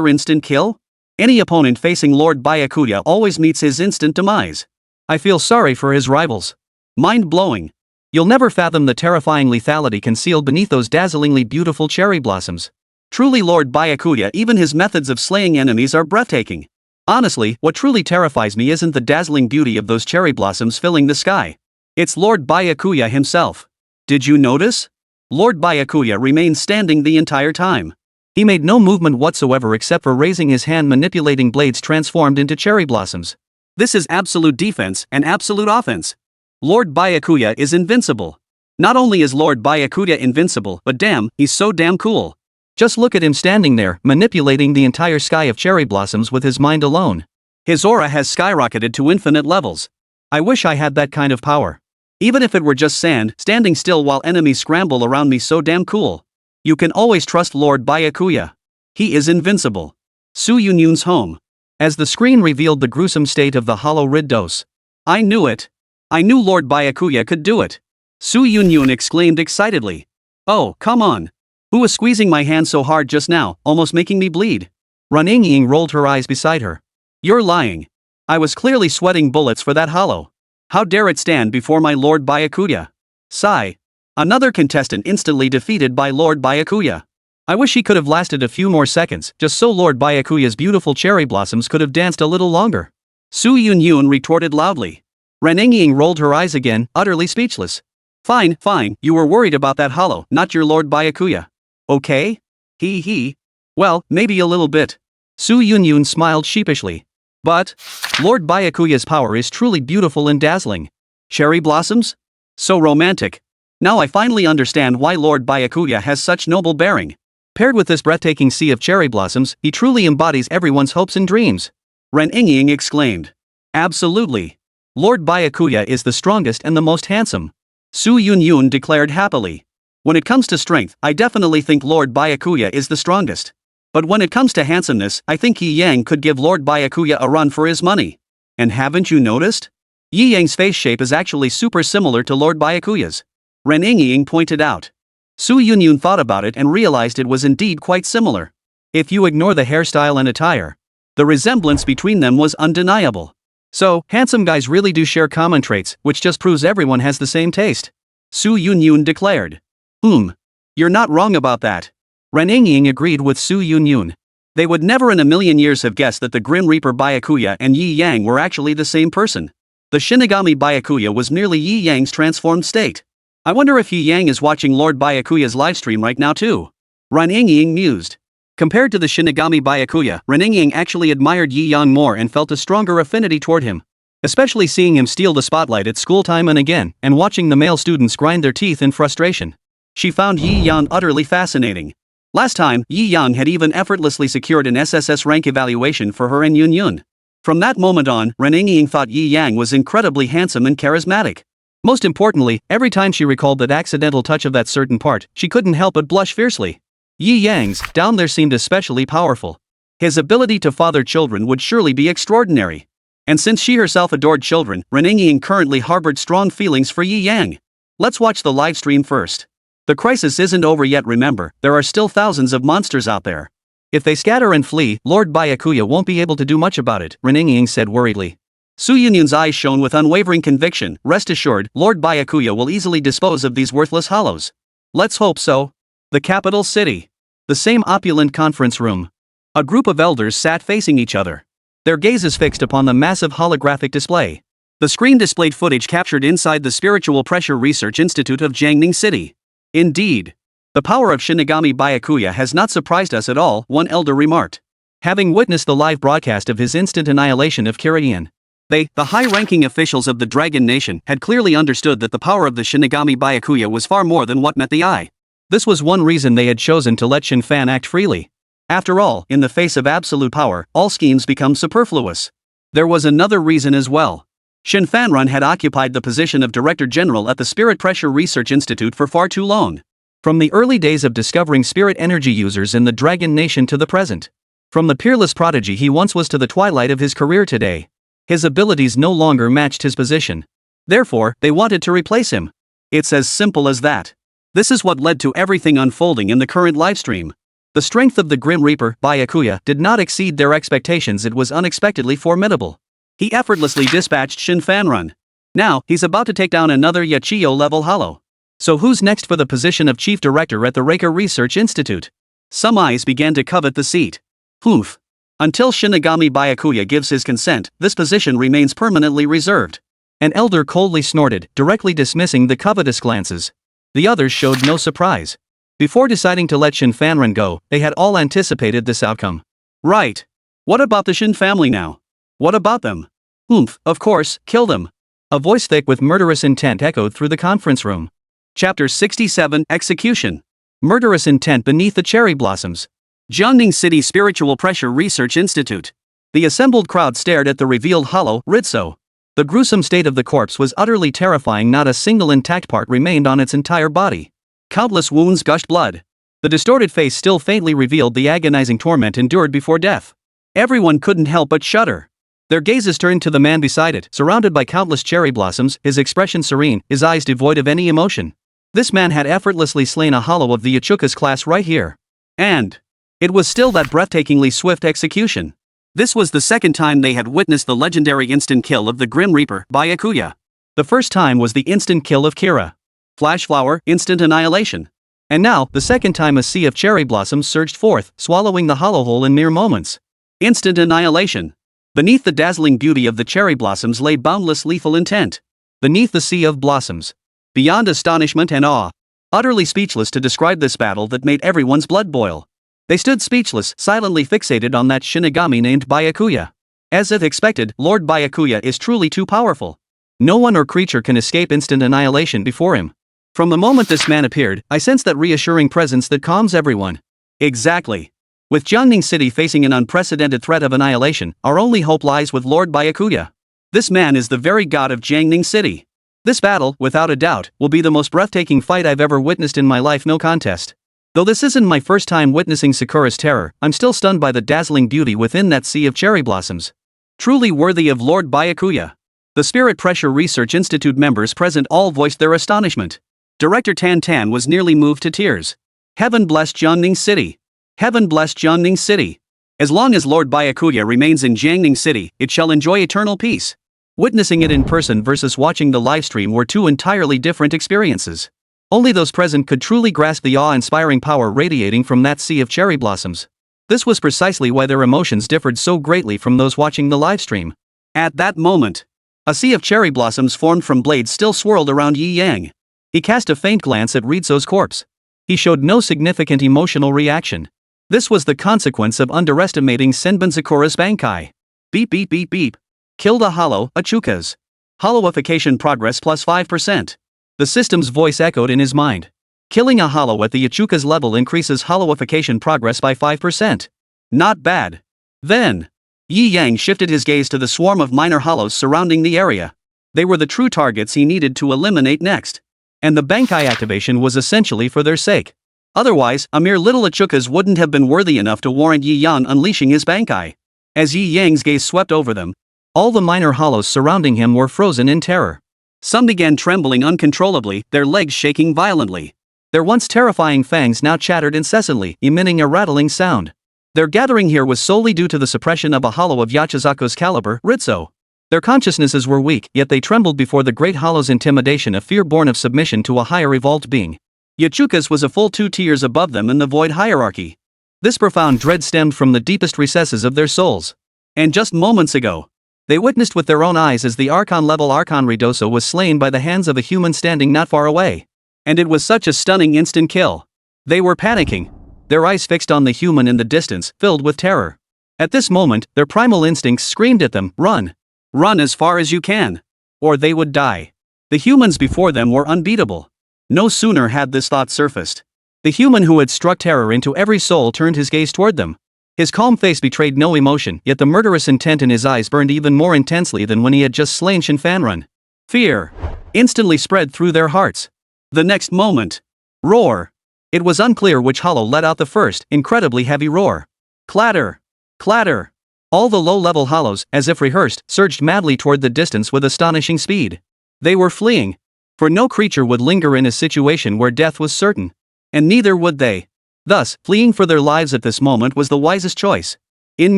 instant kill? Any opponent facing Lord Byakuya always meets his instant demise. I feel sorry for his rivals. Mind-blowing. You'll never fathom the terrifying lethality concealed beneath those dazzlingly beautiful cherry blossoms. Truly Lord Byakuya, even his methods of slaying enemies are breathtaking. Honestly, what truly terrifies me isn't the dazzling beauty of those cherry blossoms filling the sky. It's Lord Byakuya himself. Did you notice? Lord Byakuya remained standing the entire time. He made no movement whatsoever except for raising his hand, manipulating blades transformed into cherry blossoms. This is absolute defense and absolute offense. Lord Byakuya is invincible. Not only is Lord Byakuya invincible, but damn, he's so damn cool. Just look at him standing there, manipulating the entire sky of cherry blossoms with his mind alone. His aura has skyrocketed to infinite levels. I wish I had that kind of power. Even if it were just sand, standing still while enemies scramble around me, so damn cool. You can always trust Lord Byakuya. He is invincible. Su Yunyun's home. As the screen revealed the gruesome state of the hollow Riddos. I knew it. I knew Lord Byakuya could do it. Su Yunyun exclaimed excitedly. Oh, come on. Who was squeezing my hand so hard just now, almost making me bleed? Runying rolled her eyes beside her. You're lying. I was clearly sweating bullets for that hollow. How dare it stand before my Lord Byakuya? Sigh. Another contestant instantly defeated by Lord Byakuya. I wish he could have lasted a few more seconds, just so Lord Byakuya's beautiful cherry blossoms could have danced a little longer. Su Yunyun retorted loudly. Runying rolled her eyes again, utterly speechless. Fine, you were worried about that hollow, not your Lord Byakuya. Okay? He. Well, maybe a little bit. Su Yunyun smiled sheepishly. But Lord Byakuya's power is truly beautiful and dazzling. Cherry blossoms? So romantic. Now I finally understand why Lord Byakuya has such noble bearing. Paired with this breathtaking sea of cherry blossoms, he truly embodies everyone's hopes and dreams. Runying exclaimed. Absolutely. Lord Byakuya is the strongest and the most handsome. Su Yunyun declared happily. When it comes to strength, I definitely think Lord Byakuya is the strongest. But when it comes to handsomeness, I think Yi Yang could give Lord Byakuya a run for his money. And haven't you noticed? Yi Yang's face shape is actually super similar to Lord Byakuya's. Runying pointed out. Su Yunyun thought about it and realized it was indeed quite similar. If you ignore the hairstyle and attire, the resemblance between them was undeniable. So, handsome guys really do share common traits, which just proves everyone has the same taste. Su Yunyun declared. You're not wrong about that. Runying agreed with Su Yunyun. They would never in a million years have guessed that the Grim Reaper Byakuya and Yi Yang were actually the same person. The Shinigami Byakuya was merely Yi Yang's transformed state. I wonder if Yi Yang is watching Lord Byakuya's livestream right now too. Runying mused. Compared to the Shinigami Byakuya, Runying actually admired Yi Yang more and felt a stronger affinity toward him. Especially seeing him steal the spotlight at school time and again, and watching the male students grind their teeth in frustration. She found Yi Yang utterly fascinating. Last time, Yi Yang had even effortlessly secured an SSS rank evaluation for her and Yunyun. From that moment on, Runying thought Yi Yang was incredibly handsome and charismatic. Most importantly, every time she recalled that accidental touch of that certain part, she couldn't help but blush fiercely. Yi Yang's down there seemed especially powerful. His ability to father children would surely be extraordinary. And since she herself adored children, Runying currently harbored strong feelings for Yi Yang. Let's watch the live stream first. The crisis isn't over yet, remember, there are still thousands of monsters out there. If they scatter and flee, Lord Byakuya won't be able to do much about it, Runying said worriedly. Su Yunyun's eyes shone with unwavering conviction. Rest assured, Lord Byakuya will easily dispose of these worthless hollows. Let's hope so. The capital city. The same opulent conference room. A group of elders sat facing each other. Their gazes fixed upon the massive holographic display. The screen displayed footage captured inside the Spiritual Pressure Research Institute of Jiangning City. Indeed. The power of Shinigami Byakuya has not surprised us at all, one elder remarked. Having witnessed the live broadcast of his instant annihilation of Kirian, the high-ranking officials of the Dragon Nation, had clearly understood that the power of the Shinigami Byakuya was far more than what met the eye. This was one reason they had chosen to let Shin Fan act freely. After all, in the face of absolute power, all schemes become superfluous. There was another reason as well. Shin Fanrun had occupied the position of Director General at the Spirit Pressure Research Institute for far too long. From the early days of discovering spirit energy users in the Dragon Nation to the present. From the peerless prodigy he once was to the twilight of his career today. His abilities no longer matched his position. Therefore, they wanted to replace him. It's as simple as that. This is what led to everything unfolding in the current livestream. The strength of the Grim Reaper, Byakuya, did not exceed their expectations. It was unexpectedly formidable. He effortlessly dispatched Shin Fanrun. Now, he's about to take down another Yachiyo-level hollow. So who's next for the position of Chief Director at the Reika Research Institute? Some eyes began to covet the seat. Poof. Until Shinigami Byakuya gives his consent, this position remains permanently reserved. An elder coldly snorted, directly dismissing the covetous glances. The others showed no surprise. Before deciding to let Shin Fanren go, they had all anticipated this outcome. Right. What about the Shin family now? What about them? Of course, kill them. A voice thick with murderous intent echoed through the conference room. Chapter 67 Execution. Murderous intent beneath the cherry blossoms. Jiangning City Spiritual Pressure Research Institute. The assembled crowd stared at the revealed hollow Ritso. The gruesome state of the corpse was utterly terrifying. Not a single intact part remained on its entire body. Countless wounds gushed blood. The distorted face still faintly revealed the agonizing torment endured before death. Everyone couldn't help but shudder. Their gazes turned to the man beside it, surrounded by countless cherry blossoms, his expression serene, his eyes devoid of any emotion. This man had effortlessly slain a hollow of the Ichuka's class right here. And it was still that breathtakingly swift execution. This was the second time they had witnessed the legendary instant kill of the Grim Reaper by Akuya. The first time was the instant kill of Kira. Flash flower, instant annihilation. And now, the second time a sea of cherry blossoms surged forth, swallowing the hollow hole in mere moments. Instant annihilation. Beneath the dazzling beauty of the cherry blossoms lay boundless lethal intent. Beneath the sea of blossoms. Beyond astonishment and awe. Utterly speechless to describe this battle that made everyone's blood boil. They stood speechless, silently fixated on that Shinigami named Byakuya. As if expected, Lord Byakuya is truly too powerful. No one or creature can escape instant annihilation before him. From the moment this man appeared, I sensed that reassuring presence that calms everyone. Exactly. With Jiangning City facing an unprecedented threat of annihilation, our only hope lies with Lord Byakuya. This man is the very god of Jiangning City. This battle, without a doubt, will be the most breathtaking fight I've ever witnessed in my life, no contest. Though this isn't my first time witnessing Sakura's terror, I'm still stunned by the dazzling beauty within that sea of cherry blossoms. Truly worthy of Lord Byakuya. The Spirit Pressure Research Institute members present all voiced their astonishment. Director Tan Tan was nearly moved to tears. Heaven bless Jiangning City. Heaven bless Jiangning City. As long as Lord Byakuya remains in Jiangning City, it shall enjoy eternal peace. Witnessing it in person versus watching the livestream were two entirely different experiences. Only those present could truly grasp the awe-inspiring power radiating from that sea of cherry blossoms. This was precisely why their emotions differed so greatly from those watching the livestream. At that moment, a sea of cherry blossoms formed from blades still swirled around Yi Yang. He cast a faint glance at Ritsu's corpse. He showed no significant emotional reaction. This was the consequence of underestimating Senbun Sakura's Bankai. Beep beep beep beep. Kill the hollow, Ichukas. Hollowification progress plus 5%. The system's voice echoed in his mind. Killing a hollow at the Ichuka's level increases hollowification progress by 5%. Not bad. Then, Yi Yang shifted his gaze to the swarm of minor hollows surrounding the area. They were the true targets he needed to eliminate next. And the Bankai activation was essentially for their sake. Otherwise, a mere little Ichukas wouldn't have been worthy enough to warrant Yi Yan unleashing his Bankai. As Yi Yang's gaze swept over them, all the minor hollows surrounding him were frozen in terror. Some began trembling uncontrollably, their legs shaking violently. Their once terrifying fangs now chattered incessantly, emitting a rattling sound. Their gathering here was solely due to the suppression of a hollow of Yachizako's caliber, Ritsu. Their consciousnesses were weak, yet they trembled before the great hollow's intimidation, a fear born of submission to a higher evolved being. Yachukas was a full 2 tiers above them in the void hierarchy. This profound dread stemmed from the deepest recesses of their souls. And just moments ago, they witnessed with their own eyes as the Archon-level Archon Ridoso was slain by the hands of a human standing not far away. And it was such a stunning instant kill. They were panicking. Their eyes fixed on the human in the distance, filled with terror. At this moment, their primal instincts screamed at them, run. Run as far as you can. Or they would die. The humans before them were unbeatable. No sooner had this thought surfaced. The human who had struck terror into every soul turned his gaze toward them. His calm face betrayed no emotion, yet the murderous intent in his eyes burned even more intensely than when he had just slain Shin Fanren. Fear instantly spread through their hearts. The next moment, roar. It was unclear which hollow let out the first, incredibly heavy roar. Clatter. Clatter. All the low-level hollows, as if rehearsed, surged madly toward the distance with astonishing speed. They were fleeing. For no creature would linger in a situation where death was certain. And neither would they. Thus, fleeing for their lives at this moment was the wisest choice. In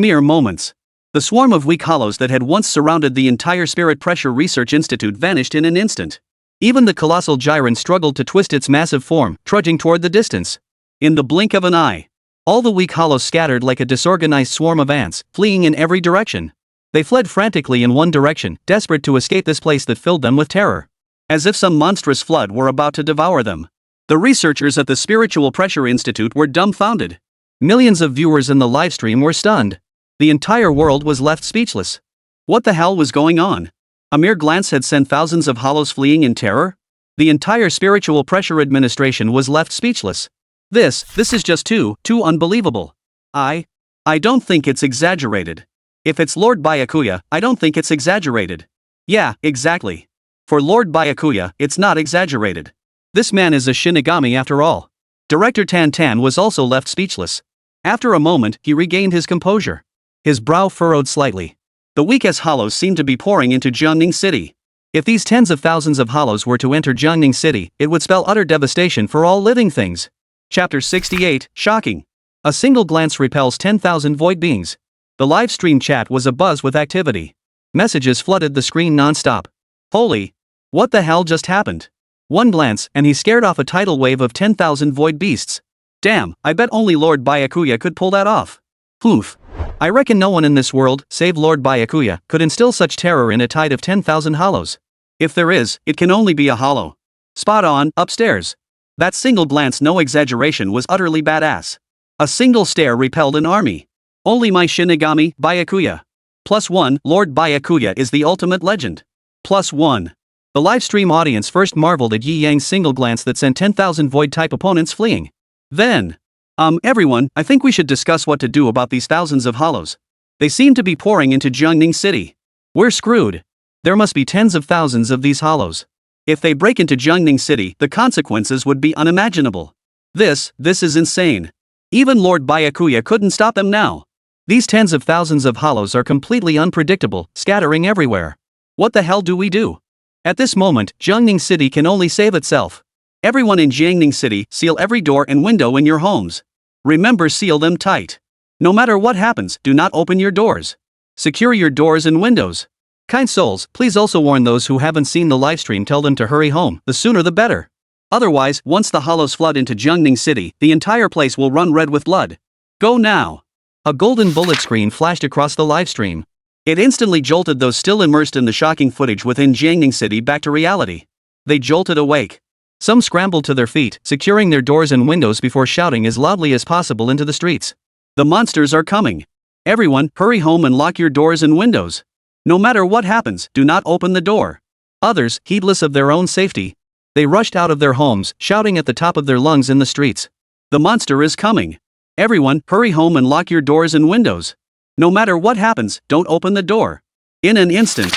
mere moments, the swarm of weak hollows that had once surrounded the entire Spirit Pressure Research Institute vanished in an instant. Even the colossal Gyron struggled to twist its massive form, trudging toward the distance. In the blink of an eye, all the weak hollows scattered like a disorganized swarm of ants, fleeing in every direction. They fled frantically in one direction, desperate to escape this place that filled them with terror. As if some monstrous flood were about to devour them. The researchers at the Spiritual Pressure Institute were dumbfounded. Millions of viewers in the livestream were stunned. The entire world was left speechless. What the hell was going on? A mere glance had sent thousands of hollows fleeing in terror? The entire Spiritual Pressure Administration was left speechless. This is just too unbelievable. I don't think it's exaggerated. If it's Lord Byakuya, I don't think it's exaggerated. Yeah, exactly. For Lord Byakuya, it's not exaggerated. This man is a Shinigami after all. Director Tan Tan was also left speechless. After a moment, he regained his composure. His brow furrowed slightly. The weak-ass hollows seemed to be pouring into Jiangning City. If these tens of thousands of hollows were to enter Jiangning City, it would spell utter devastation for all living things. Chapter 68, Shocking. A single glance repels 10,000 void beings. The live stream chat was abuzz with activity. Messages flooded the screen non-stop. Holy! What the hell just happened? One glance, and he scared off a tidal wave of 10,000 void beasts. Damn, I bet only Lord Byakuya could pull that off. Oof. I reckon no one in this world, save Lord Byakuya, could instill such terror in a tide of 10,000 hollows. If there is, it can only be a hollow. Spot on, upstairs. That single glance, no exaggeration, was utterly badass. A single stare repelled an army. Only my Shinigami, Byakuya. +1, Lord Byakuya is the ultimate legend. +1. The livestream audience first marveled at Yi Yang's single glance that sent 10,000 void-type opponents fleeing. Then, everyone, I think we should discuss what to do about these thousands of hollows. They seem to be pouring into Jiangning City. We're screwed. There must be tens of thousands of these hollows. If they break into Jiangning City, the consequences would be unimaginable. This is insane. Even Lord Byakuya couldn't stop them now. These tens of thousands of hollows are completely unpredictable, scattering everywhere. What the hell do we do? At this moment, Jiangning City can only save itself. Everyone in Jiangning City, seal every door and window in your homes. Remember, seal them tight. No matter what happens, do not open your doors. Secure your doors and windows. Kind souls, please also warn those who haven't seen the livestream, tell them to hurry home, the sooner the better. Otherwise, once the hollows flood into Jiangning City, the entire place will run red with blood. Go now. A golden bullet screen flashed across the livestream. It instantly jolted those still immersed in the shocking footage within Jiangning City back to reality. They jolted awake. Some scrambled to their feet, securing their doors and windows before shouting as loudly as possible into the streets. The monsters are coming. Everyone, hurry home and lock your doors and windows. No matter what happens, do not open the door. Others, heedless of their own safety, they rushed out of their homes, shouting at the top of their lungs in the streets. The monster is coming. Everyone, hurry home and lock your doors and windows. No matter what happens, don't open the door. In an instant,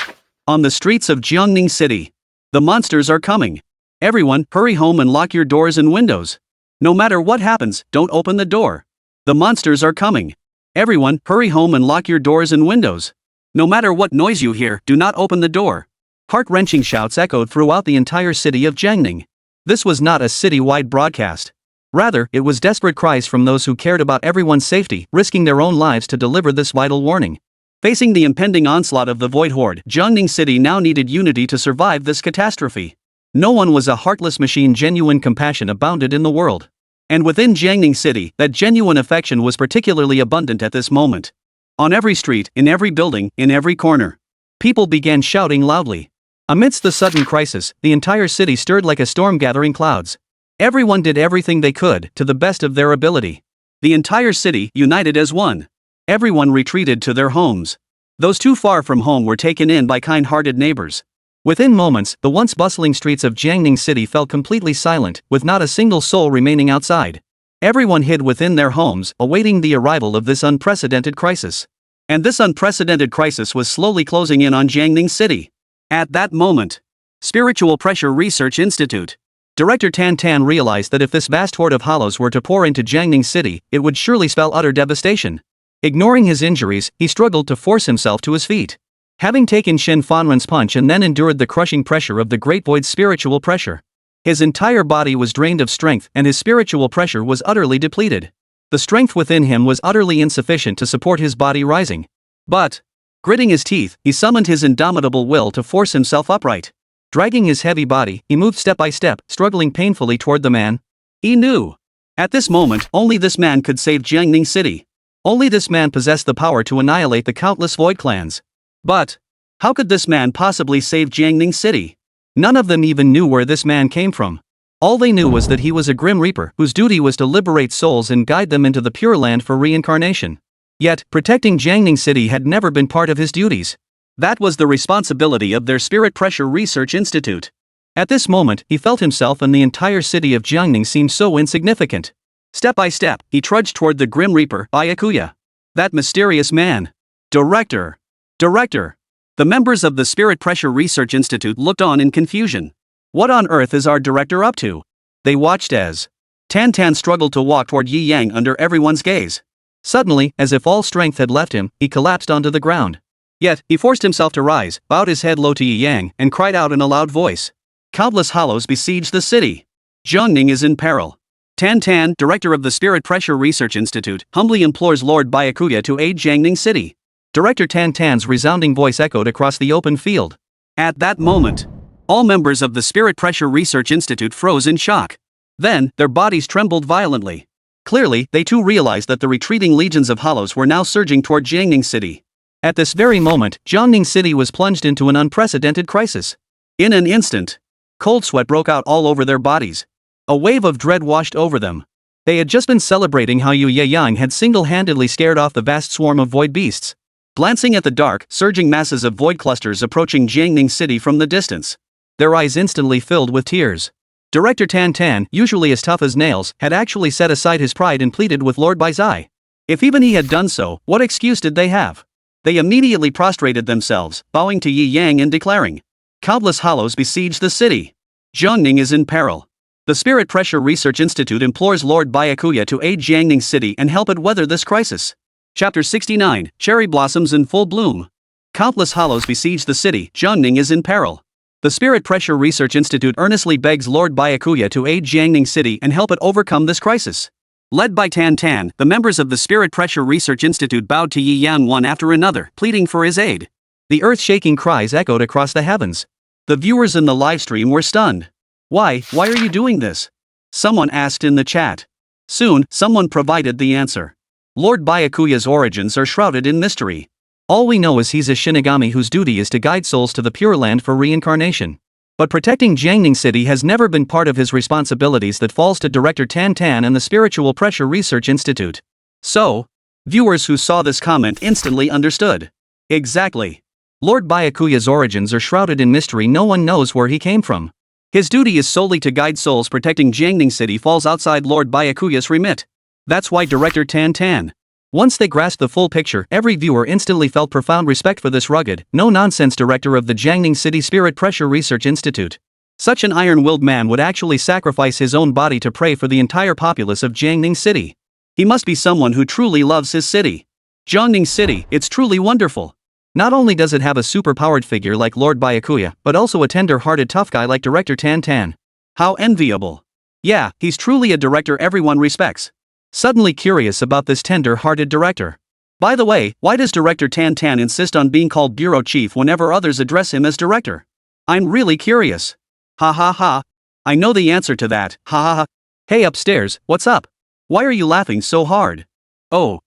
on the streets of Jiangning City, the monsters are coming. Everyone, hurry home and lock your doors and windows. No matter what happens, don't open the door. The monsters are coming. Everyone, hurry home and lock your doors and windows. No matter what noise you hear, do not open the door. Heart-wrenching shouts echoed throughout the entire city of Jiangning. This was not a city-wide broadcast. Rather, it was desperate cries from those who cared about everyone's safety, risking their own lives to deliver this vital warning. Facing the impending onslaught of the Void Horde, Jiangning City now needed unity to survive this catastrophe. No one was a heartless machine. Genuine compassion abounded in the world. And within Jiangning City, that genuine affection was particularly abundant at this moment. On every street, in every building, in every corner, people began shouting loudly. Amidst the sudden crisis, the entire city stirred like a storm gathering clouds. Everyone did everything they could, to the best of their ability. The entire city, united as one. Everyone retreated to their homes. Those too far from home were taken in by kind-hearted neighbors. Within moments, the once bustling streets of Jiangning City fell completely silent, with not a single soul remaining outside. Everyone hid within their homes, awaiting the arrival of this unprecedented crisis. And this unprecedented crisis was slowly closing in on Jiangning City. At that moment, Spiritual Pressure Research Institute Director Tan Tan realized that if this vast horde of hollows were to pour into Jiangning City, it would surely spell utter devastation. Ignoring his injuries, he struggled to force himself to his feet. Having taken Shin Fanren's punch and then endured the crushing pressure of the Great Void's spiritual pressure, his entire body was drained of strength and his spiritual pressure was utterly depleted. The strength within him was utterly insufficient to support his body rising. But, gritting his teeth, he summoned his indomitable will to force himself upright. Dragging his heavy body, he moved step by step, struggling painfully toward the man. He knew. At this moment, only this man could save Jiangning City. Only this man possessed the power to annihilate the countless void clans. But, how could this man possibly save Jiangning City? None of them even knew where this man came from. All they knew was that he was a Grim Reaper whose duty was to liberate souls and guide them into the Pure Land for reincarnation. Yet, protecting Jiangning City had never been part of his duties. That was the responsibility of their Spirit Pressure Research Institute. At this moment, he felt himself and the entire city of Jiangning seemed so insignificant. Step by step, he trudged toward the Grim Reaper, Byakuya. That mysterious man. Director. Director. The members of the Spirit Pressure Research Institute looked on in confusion. What on earth is our director up to? They watched as Tan struggled to walk toward Yi Yang under everyone's gaze. Suddenly, as if all strength had left him, he collapsed onto the ground. Yet, he forced himself to rise, bowed his head low to Yi Yang, and cried out in a loud voice. Countless hollows besiege the city. Jiangning is in peril. Tan, director of the Spirit Pressure Research Institute, humbly implores Lord Byakuya to aid Jiangning City. Director Tan's resounding voice echoed across the open field. At that moment, all members of the Spirit Pressure Research Institute froze in shock. Then, their bodies trembled violently. Clearly, they too realized that the retreating legions of hollows were now surging toward Jiangning City. At this very moment, Jiangning City was plunged into an unprecedented crisis. In an instant, cold sweat broke out all over their bodies. A wave of dread washed over them. They had just been celebrating how Yu Yang had single-handedly scared off the vast swarm of void beasts. Glancing at the dark, surging masses of void clusters approaching Jiangning City from the distance, their eyes instantly filled with tears. Director Tan, usually as tough as nails, had actually set aside his pride and pleaded with Lord Baizai. If even he had done so, what excuse did they have? They immediately prostrated themselves, bowing to Yi Yang and declaring, countless hollows besiege the city. Jiangning is in peril. The Spirit Pressure Research Institute implores Lord Byakuya to aid Jiangning City and help it weather this crisis. Chapter 69, Cherry Blossoms in Full Bloom. Countless hollows besiege the city. Jiangning is in peril. The Spirit Pressure Research Institute earnestly begs Lord Byakuya to aid Jiangning City and help it overcome this crisis. Led by Tan, the members of the Spirit Pressure Research Institute bowed to Yi Yang one after another, pleading for his aid. The earth-shaking cries echoed across the heavens. The viewers in the livestream were stunned. Why are you doing this? Someone asked in the chat. Soon, someone provided the answer. Lord Byakuya's origins are shrouded in mystery. All we know is he's a Shinigami whose duty is to guide souls to the Pure Land for reincarnation. But protecting Jiangning City has never been part of his responsibilities. That falls to Director Tan and the Spiritual Pressure Research Institute. So, viewers who saw this comment instantly understood. Exactly. Lord Byakuya's origins are shrouded in mystery. No one knows where he came from. His duty is solely to guide souls. Protecting Jiangning City falls outside Lord Byakuya's remit. That's why Director Tan. Once they grasped the full picture, every viewer instantly felt profound respect for this rugged, no-nonsense director of the Jiangning City Spirit Pressure Research Institute. Such an iron-willed man would actually sacrifice his own body to pray for the entire populace of Jiangning City. He must be someone who truly loves his city. Jiangning City, it's truly wonderful. Not only does it have a super-powered figure like Lord Byakuya, but also a tender-hearted tough guy like Director Tan. How enviable. Yeah, he's truly a director everyone respects. Suddenly curious about this tender-hearted director. By the way, why does Director Tan insist on being called Bureau Chief whenever others address him as director? I'm really curious. Ha. I know the answer to that, ha. Hey upstairs, what's up? Why are you laughing so hard? Oh.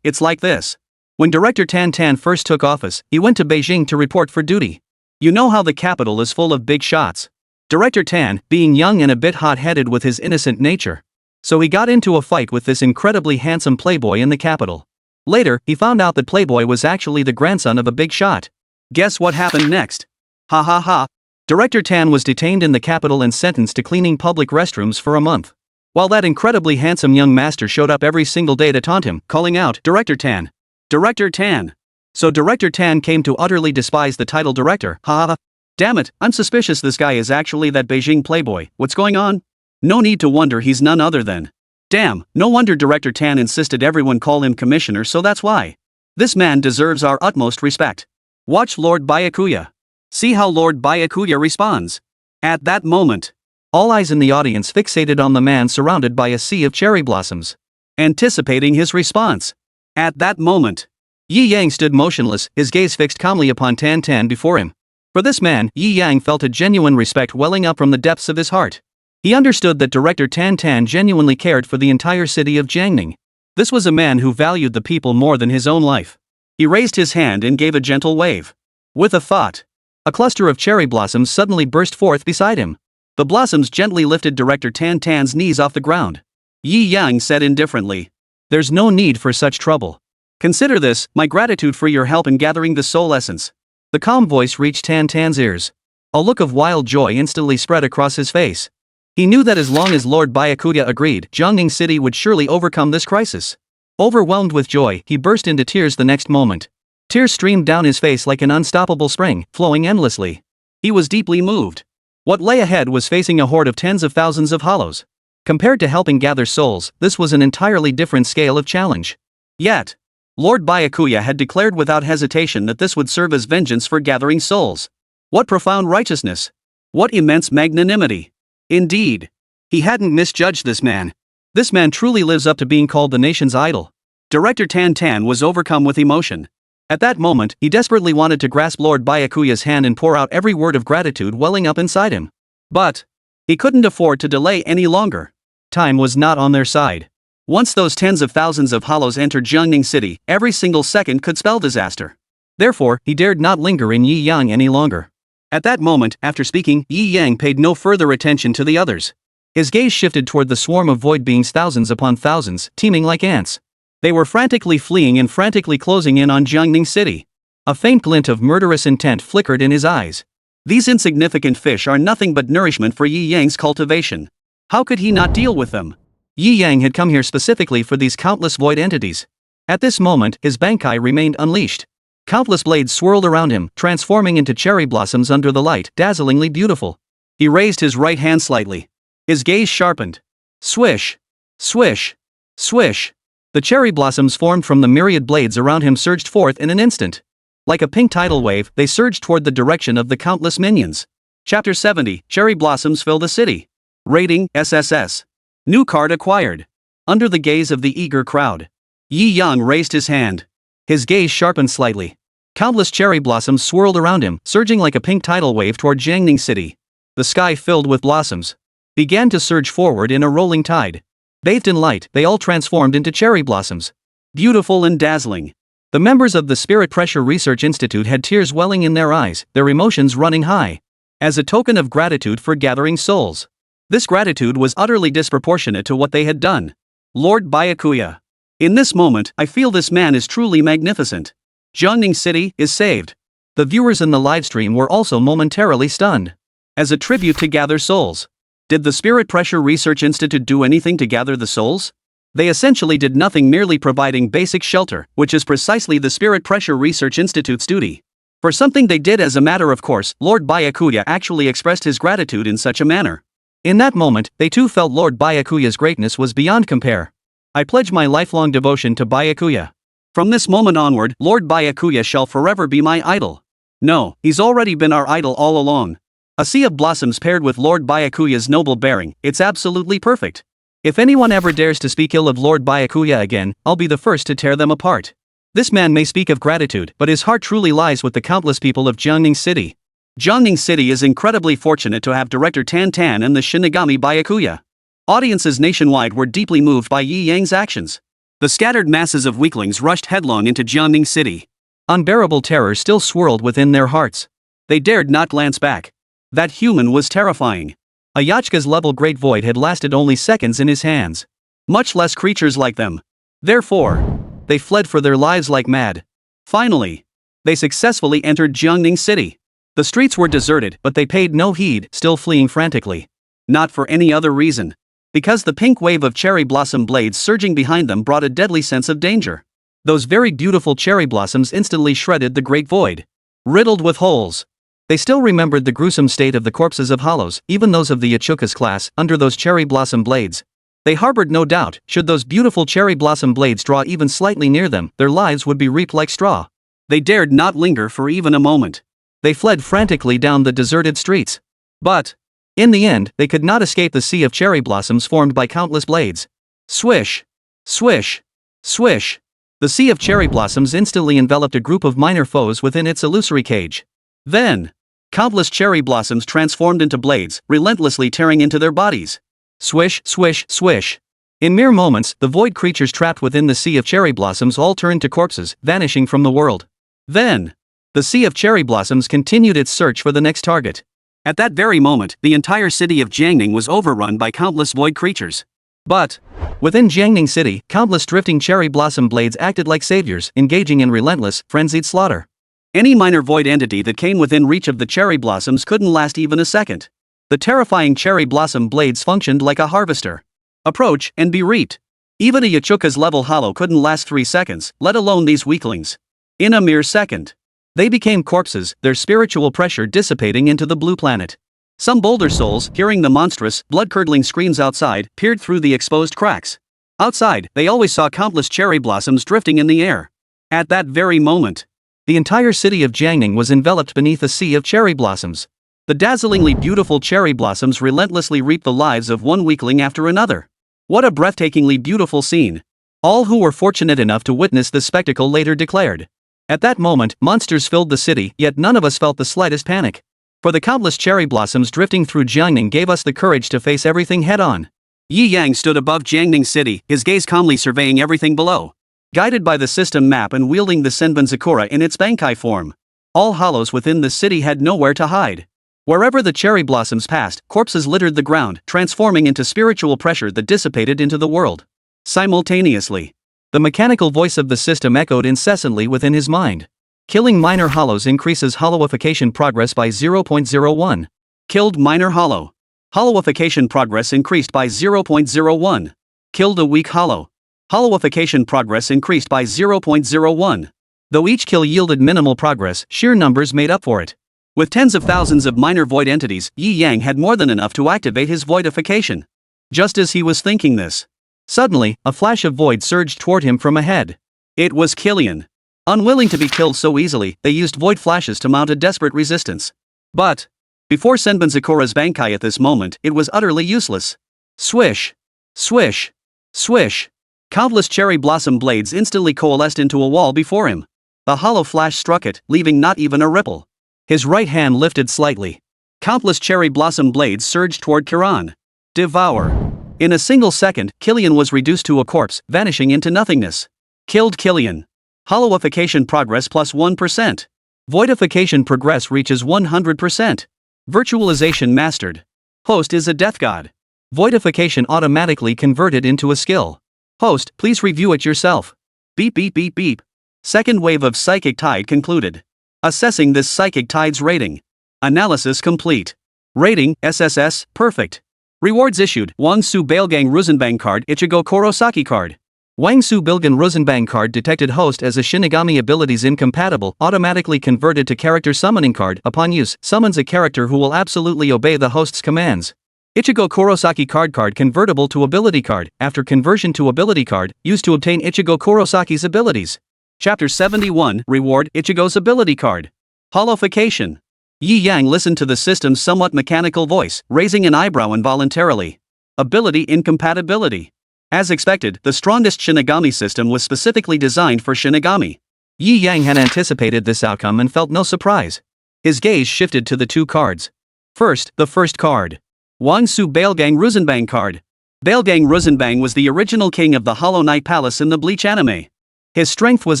It's like this. When Director Tan first took office, he went to Beijing to report for duty. You know how the capital is full of big shots. Director Tan, being young and a bit hot-headed with his innocent nature. So he got into a fight with this incredibly handsome playboy in the capital. Later, he found out that playboy was actually the grandson of a big shot. Guess what happened next? Ha. Director Tan was detained in the capital and sentenced to cleaning public restrooms for a month. While that incredibly handsome young master showed up every single day to taunt him, calling out, Director Tan. Director Tan. So Director Tan came to utterly despise the title director, ha. Damn it, I'm suspicious this guy is actually that Beijing playboy. What's going on? No need to wonder he's none other than. Damn, no wonder Director Tan insisted everyone call him commissioner, so that's why. This man deserves our utmost respect. Watch Lord Byakuya. See how Lord Byakuya responds. At that moment, all eyes in the audience fixated on the man surrounded by a sea of cherry blossoms. Anticipating his response. At that moment, Yi Yang stood motionless, his gaze fixed calmly upon Tan before him. For this man, Yi Yang felt a genuine respect welling up from the depths of his heart. He understood that Director Tan genuinely cared for the entire city of Jiangning. This was a man who valued the people more than his own life. He raised his hand and gave a gentle wave. With a thought, a cluster of cherry blossoms suddenly burst forth beside him. The blossoms gently lifted Director Tan Tan's knees off the ground. Yi Yang said indifferently. There's no need for such trouble. Consider this my gratitude for your help in gathering the soul essence. The calm voice reached Tan Tan's ears. A look of wild joy instantly spread across his face. He knew that as long as Lord Byakuya agreed, Jiangning City would surely overcome this crisis. Overwhelmed with joy, he burst into tears the next moment. Tears streamed down his face like an unstoppable spring, flowing endlessly. He was deeply moved. What lay ahead was facing a horde of tens of thousands of hollows. Compared to helping gather souls, this was an entirely different scale of challenge. Yet, Lord Byakuya had declared without hesitation that this would serve as vengeance for gathering souls. What profound righteousness! What immense magnanimity! Indeed, he hadn't misjudged this man. This man truly lives up to being called the nation's idol. Director Tan Tan was overcome with emotion. At that moment, he desperately wanted to grasp Lord Byakuya's hand and pour out every word of gratitude welling up inside him. But he couldn't afford to delay any longer. Time was not on their side. Once those tens of thousands of hollows entered Jiangning City, every single second could spell disaster. Therefore, he dared not linger in Yi Yang any longer. At that moment, after speaking, Yi Yang paid no further attention to the others. His gaze shifted toward the swarm of void beings, thousands upon thousands, teeming like ants. They were frantically fleeing and frantically closing in on Jiangning City. A faint glint of murderous intent flickered in his eyes. These insignificant fish are nothing but nourishment for Yi Yang's cultivation. How could he not deal with them? Yi Yang had come here specifically for these countless void entities. At this moment, his bankai remained unleashed. Countless blades swirled around him, transforming into cherry blossoms under the light, dazzlingly beautiful. He raised his right hand slightly. His gaze sharpened. Swish! Swish! Swish! The cherry blossoms formed from the myriad blades around him surged forth in an instant. Like a pink tidal wave, they surged toward the direction of the countless minions. Chapter 70, Cherry Blossoms Fill the City. Rating, SSS. New card acquired. Under the gaze of the eager crowd, Yi Yang raised his hand. His gaze sharpened slightly. Countless cherry blossoms swirled around him, surging like a pink tidal wave toward Jiangning City. The sky filled with blossoms began to surge forward in a rolling tide. Bathed in light, they all transformed into cherry blossoms. Beautiful and dazzling. The members of the Spirit Pressure Research Institute had tears welling in their eyes, their emotions running high. As a token of gratitude for gathering souls. This gratitude was utterly disproportionate to what they had done. Lord Byakuya. In this moment, I feel this man is truly magnificent. Jiangning City is saved. The viewers in the livestream were also momentarily stunned. As a tribute to gather souls. Did the Spirit Pressure Research Institute do anything to gather the souls? They essentially did nothing, merely providing basic shelter, which is precisely the Spirit Pressure Research Institute's duty. For something they did as a matter of course, Lord Byakuya actually expressed his gratitude in such a manner. In that moment, they too felt Lord Byakuya's greatness was beyond compare. I pledge my lifelong devotion to Byakuya. From this moment onward, Lord Byakuya shall forever be my idol. No, he's already been our idol all along. A sea of blossoms paired with Lord Byakuya's noble bearing, it's absolutely perfect. If anyone ever dares to speak ill of Lord Byakuya again, I'll be the first to tear them apart. This man may speak of gratitude, but his heart truly lies with the countless people of Jiangning City. Jiangning City is incredibly fortunate to have director Tan Tan and the Shinigami Byakuya. Audiences nationwide were deeply moved by Yi Yang's actions. The scattered masses of weaklings rushed headlong into Jiangning City. Unbearable terror still swirled within their hearts. They dared not glance back. That human was terrifying. A Yachka's level great void had lasted only seconds in his hands. Much less creatures like them. Therefore, they fled for their lives like mad. Finally, they successfully entered Jiangning City. The streets were deserted, but they paid no heed, still fleeing frantically. Not for any other reason. Because the pink wave of cherry blossom blades surging behind them brought a deadly sense of danger. Those very beautiful cherry blossoms instantly shredded the great void. Riddled with holes. They still remembered the gruesome state of the corpses of hollows, even those of the Yachuka's class, under those cherry blossom blades. They harbored no doubt, should those beautiful cherry blossom blades draw even slightly near them, their lives would be reaped like straw. They dared not linger for even a moment. They fled frantically down the deserted streets. But, in the end, they could not escape the sea of cherry blossoms formed by countless blades. Swish! Swish! Swish! The sea of cherry blossoms instantly enveloped a group of minor foes within its illusory cage. Then, countless cherry blossoms transformed into blades, relentlessly tearing into their bodies. Swish, swish, swish. In mere moments, the void creatures trapped within the sea of cherry blossoms all turned to corpses, vanishing from the world. Then, the sea of cherry blossoms continued its search for the next target. At that very moment, the entire city of Jiangning was overrun by countless void creatures. But within Jiangning City, countless drifting cherry blossom blades acted like saviors, engaging in relentless, frenzied slaughter. Any minor void entity that came within reach of the cherry blossoms couldn't last even a second. The terrifying cherry blossom blades functioned like a harvester. Approach and be reaped. Even a Yachuka's level hollow couldn't last 3 seconds, let alone these weaklings. In a mere second, they became corpses, their spiritual pressure dissipating into the blue planet. Some bolder souls, hearing the monstrous, blood-curdling screams outside, peered through the exposed cracks. Outside, they always saw countless cherry blossoms drifting in the air. At that very moment, the entire city of Jiangning was enveloped beneath a sea of cherry blossoms. The dazzlingly beautiful cherry blossoms relentlessly reaped the lives of one weakling after another. What a breathtakingly beautiful scene. All who were fortunate enough to witness this spectacle later declared. At that moment, monsters filled the city, yet none of us felt the slightest panic. For the countless cherry blossoms drifting through Jiangning gave us the courage to face everything head-on. Yi Yang stood above Jiangning City, his gaze calmly surveying everything below. Guided by the system map and wielding the Senbon Sakura in its Bankai form, all hollows within the city had nowhere to hide. Wherever the cherry blossoms passed, corpses littered the ground, transforming into spiritual pressure that dissipated into the world. Simultaneously, the mechanical voice of the system echoed incessantly within his mind. Killing minor hollows increases hollowification progress by 0.01. Killed minor hollow. Hollowification progress increased by 0.01. Killed a weak hollow. Hollowification progress increased by 0.01. Though each kill yielded minimal progress, sheer numbers made up for it. With tens of thousands of minor void entities, Yi Yang had more than enough to activate his voidification. Just as he was thinking this, suddenly, a flash of void surged toward him from ahead. It was Killian. Unwilling to be killed so easily, they used void flashes to mount a desperate resistance. But before Senbon Sakura's Bankai at this moment, it was utterly useless. Swish! Swish! Swish! Countless cherry blossom blades instantly coalesced into a wall before him. The hollow flash struck it, leaving not even a ripple. His right hand lifted slightly. Countless cherry blossom blades surged toward Kiran. Devour. In a single second, Killian was reduced to a corpse, vanishing into nothingness. Killed Killian. Hollowification progress plus 1%. Voidification progress reaches 100%. Virtualization mastered. Hoist is a death god. Voidification automatically converted into a skill. Hoist, please review it yourself. Beep beep beep beep. Second wave of psychic tide concluded. Assessing this psychic tide's rating. Analysis complete. Rating, SSS, perfect. Rewards issued, Wang Su Bailgang Ruzenbang card, Ichigo Kurosaki card. Wang Su Bilgan Ruzenbang card detected Hoist as a Shinigami abilities incompatible, automatically converted to character summoning card. Upon use, summons a character who will absolutely obey the host's commands. Ichigo Kurosaki card convertible to ability card, after conversion to ability card, used to obtain Ichigo Kurosaki's abilities. Chapter 71, Reward, Ichigo's ability card. Hollowification. Yi Yang listened to the system's somewhat mechanical voice, raising an eyebrow involuntarily. Ability incompatibility. As expected, the strongest Shinigami system was specifically designed for Shinigami. Yi Yang had anticipated this outcome and felt no surprise. His gaze shifted to the two cards. First, the first card. Wang Su Bailgang Ruzenbang card. Bailgang Ruzenbang was the original king of the Hollow Knight Palace in the Bleach anime. His strength was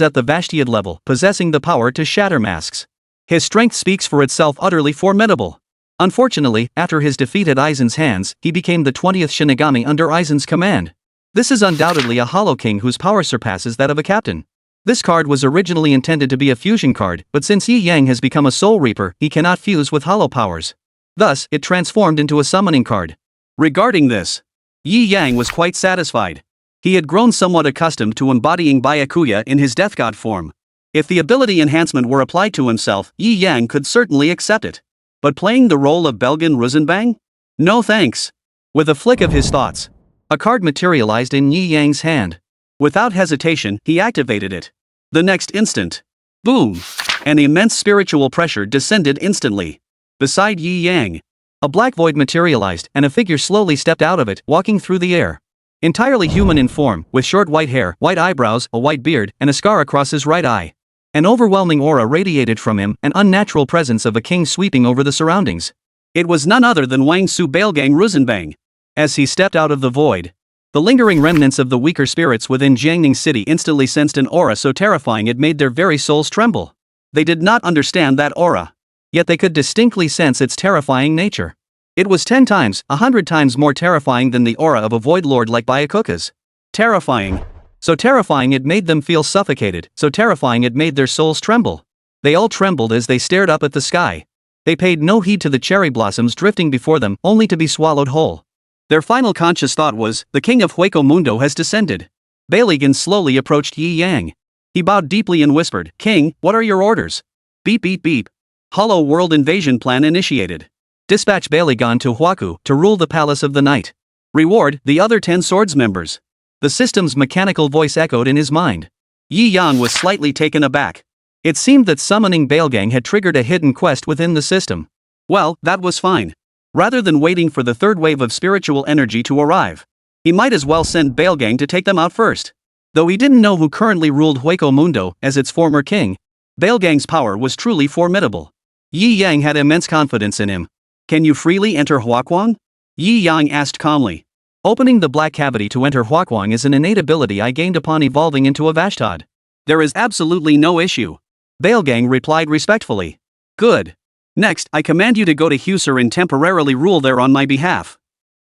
at the Vashtiad level, possessing the power to shatter masks. His strength speaks for itself, utterly formidable. Unfortunately, after his defeat at Aizen's hands, he became the 20th Shinigami under Aizen's command. This is undoubtedly a Hollow King whose power surpasses that of a captain. This card was originally intended to be a fusion card, but since Yi Yang has become a Soul Reaper, he cannot fuse with Hollow powers. Thus, it transformed into a summoning card. Regarding this, Yi Yang was quite satisfied. He had grown somewhat accustomed to embodying Byakuya in his death god form. If the ability enhancement were applied to himself, Yi Yang could certainly accept it. But playing the role of Belgan Ruzenbang? No thanks. With a flick of his thoughts, a card materialized in Yi Yang's hand. Without hesitation, he activated it. The next instant, boom! An immense spiritual pressure descended instantly. Beside Yi Yang, a black void materialized, and a figure slowly stepped out of it, walking through the air. Entirely human in form, with short white hair, white eyebrows, a white beard, and a scar across his right eye. An overwhelming aura radiated from him, an unnatural presence of a king sweeping over the surroundings. It was none other than Wang Su Bailgang Ruzenbang. As he stepped out of the void, the lingering remnants of the weaker spirits within Jiangning City instantly sensed an aura so terrifying it made their very souls tremble. They did not understand that aura. yet they could distinctly sense its terrifying nature. It was 10 times, 100 times more terrifying than the aura of a void lord like Byakuya's. Terrifying. So terrifying it made them feel suffocated, so terrifying it made their souls tremble. They all trembled as they stared up at the sky. They paid no heed to the cherry blossoms drifting before them, only to be swallowed whole. Their final conscious thought was, the king of Hueco Mundo has descended. Baligan slowly approached Yi Yang. He bowed deeply and whispered, King, what are your orders? Beep beep beep. Hollow World Invasion Plan initiated. Dispatch Baligan to Huaku to rule the Palace of the Night. Reward the other 10 swords members. The system's mechanical voice echoed in his mind. Yi Yang was slightly taken aback. It seemed that summoning Balegang had triggered a hidden quest within the system. Well, that was fine. Rather than waiting for the third wave of spiritual energy to arrive, he might as well send Balegang to take them out first. Though he didn't know who currently ruled Hueco Mundo as its former king, Balegang's power was truly formidable. Yi Yang had immense confidence in him. Can you freely enter Huakuang? Yi Yang asked calmly. Opening the black cavity to enter Huakuang is an innate ability I gained upon evolving into a Vashtad. There is absolutely no issue. Balegang replied respectfully. Good. Next, I command you to go to Husser and temporarily rule there on my behalf.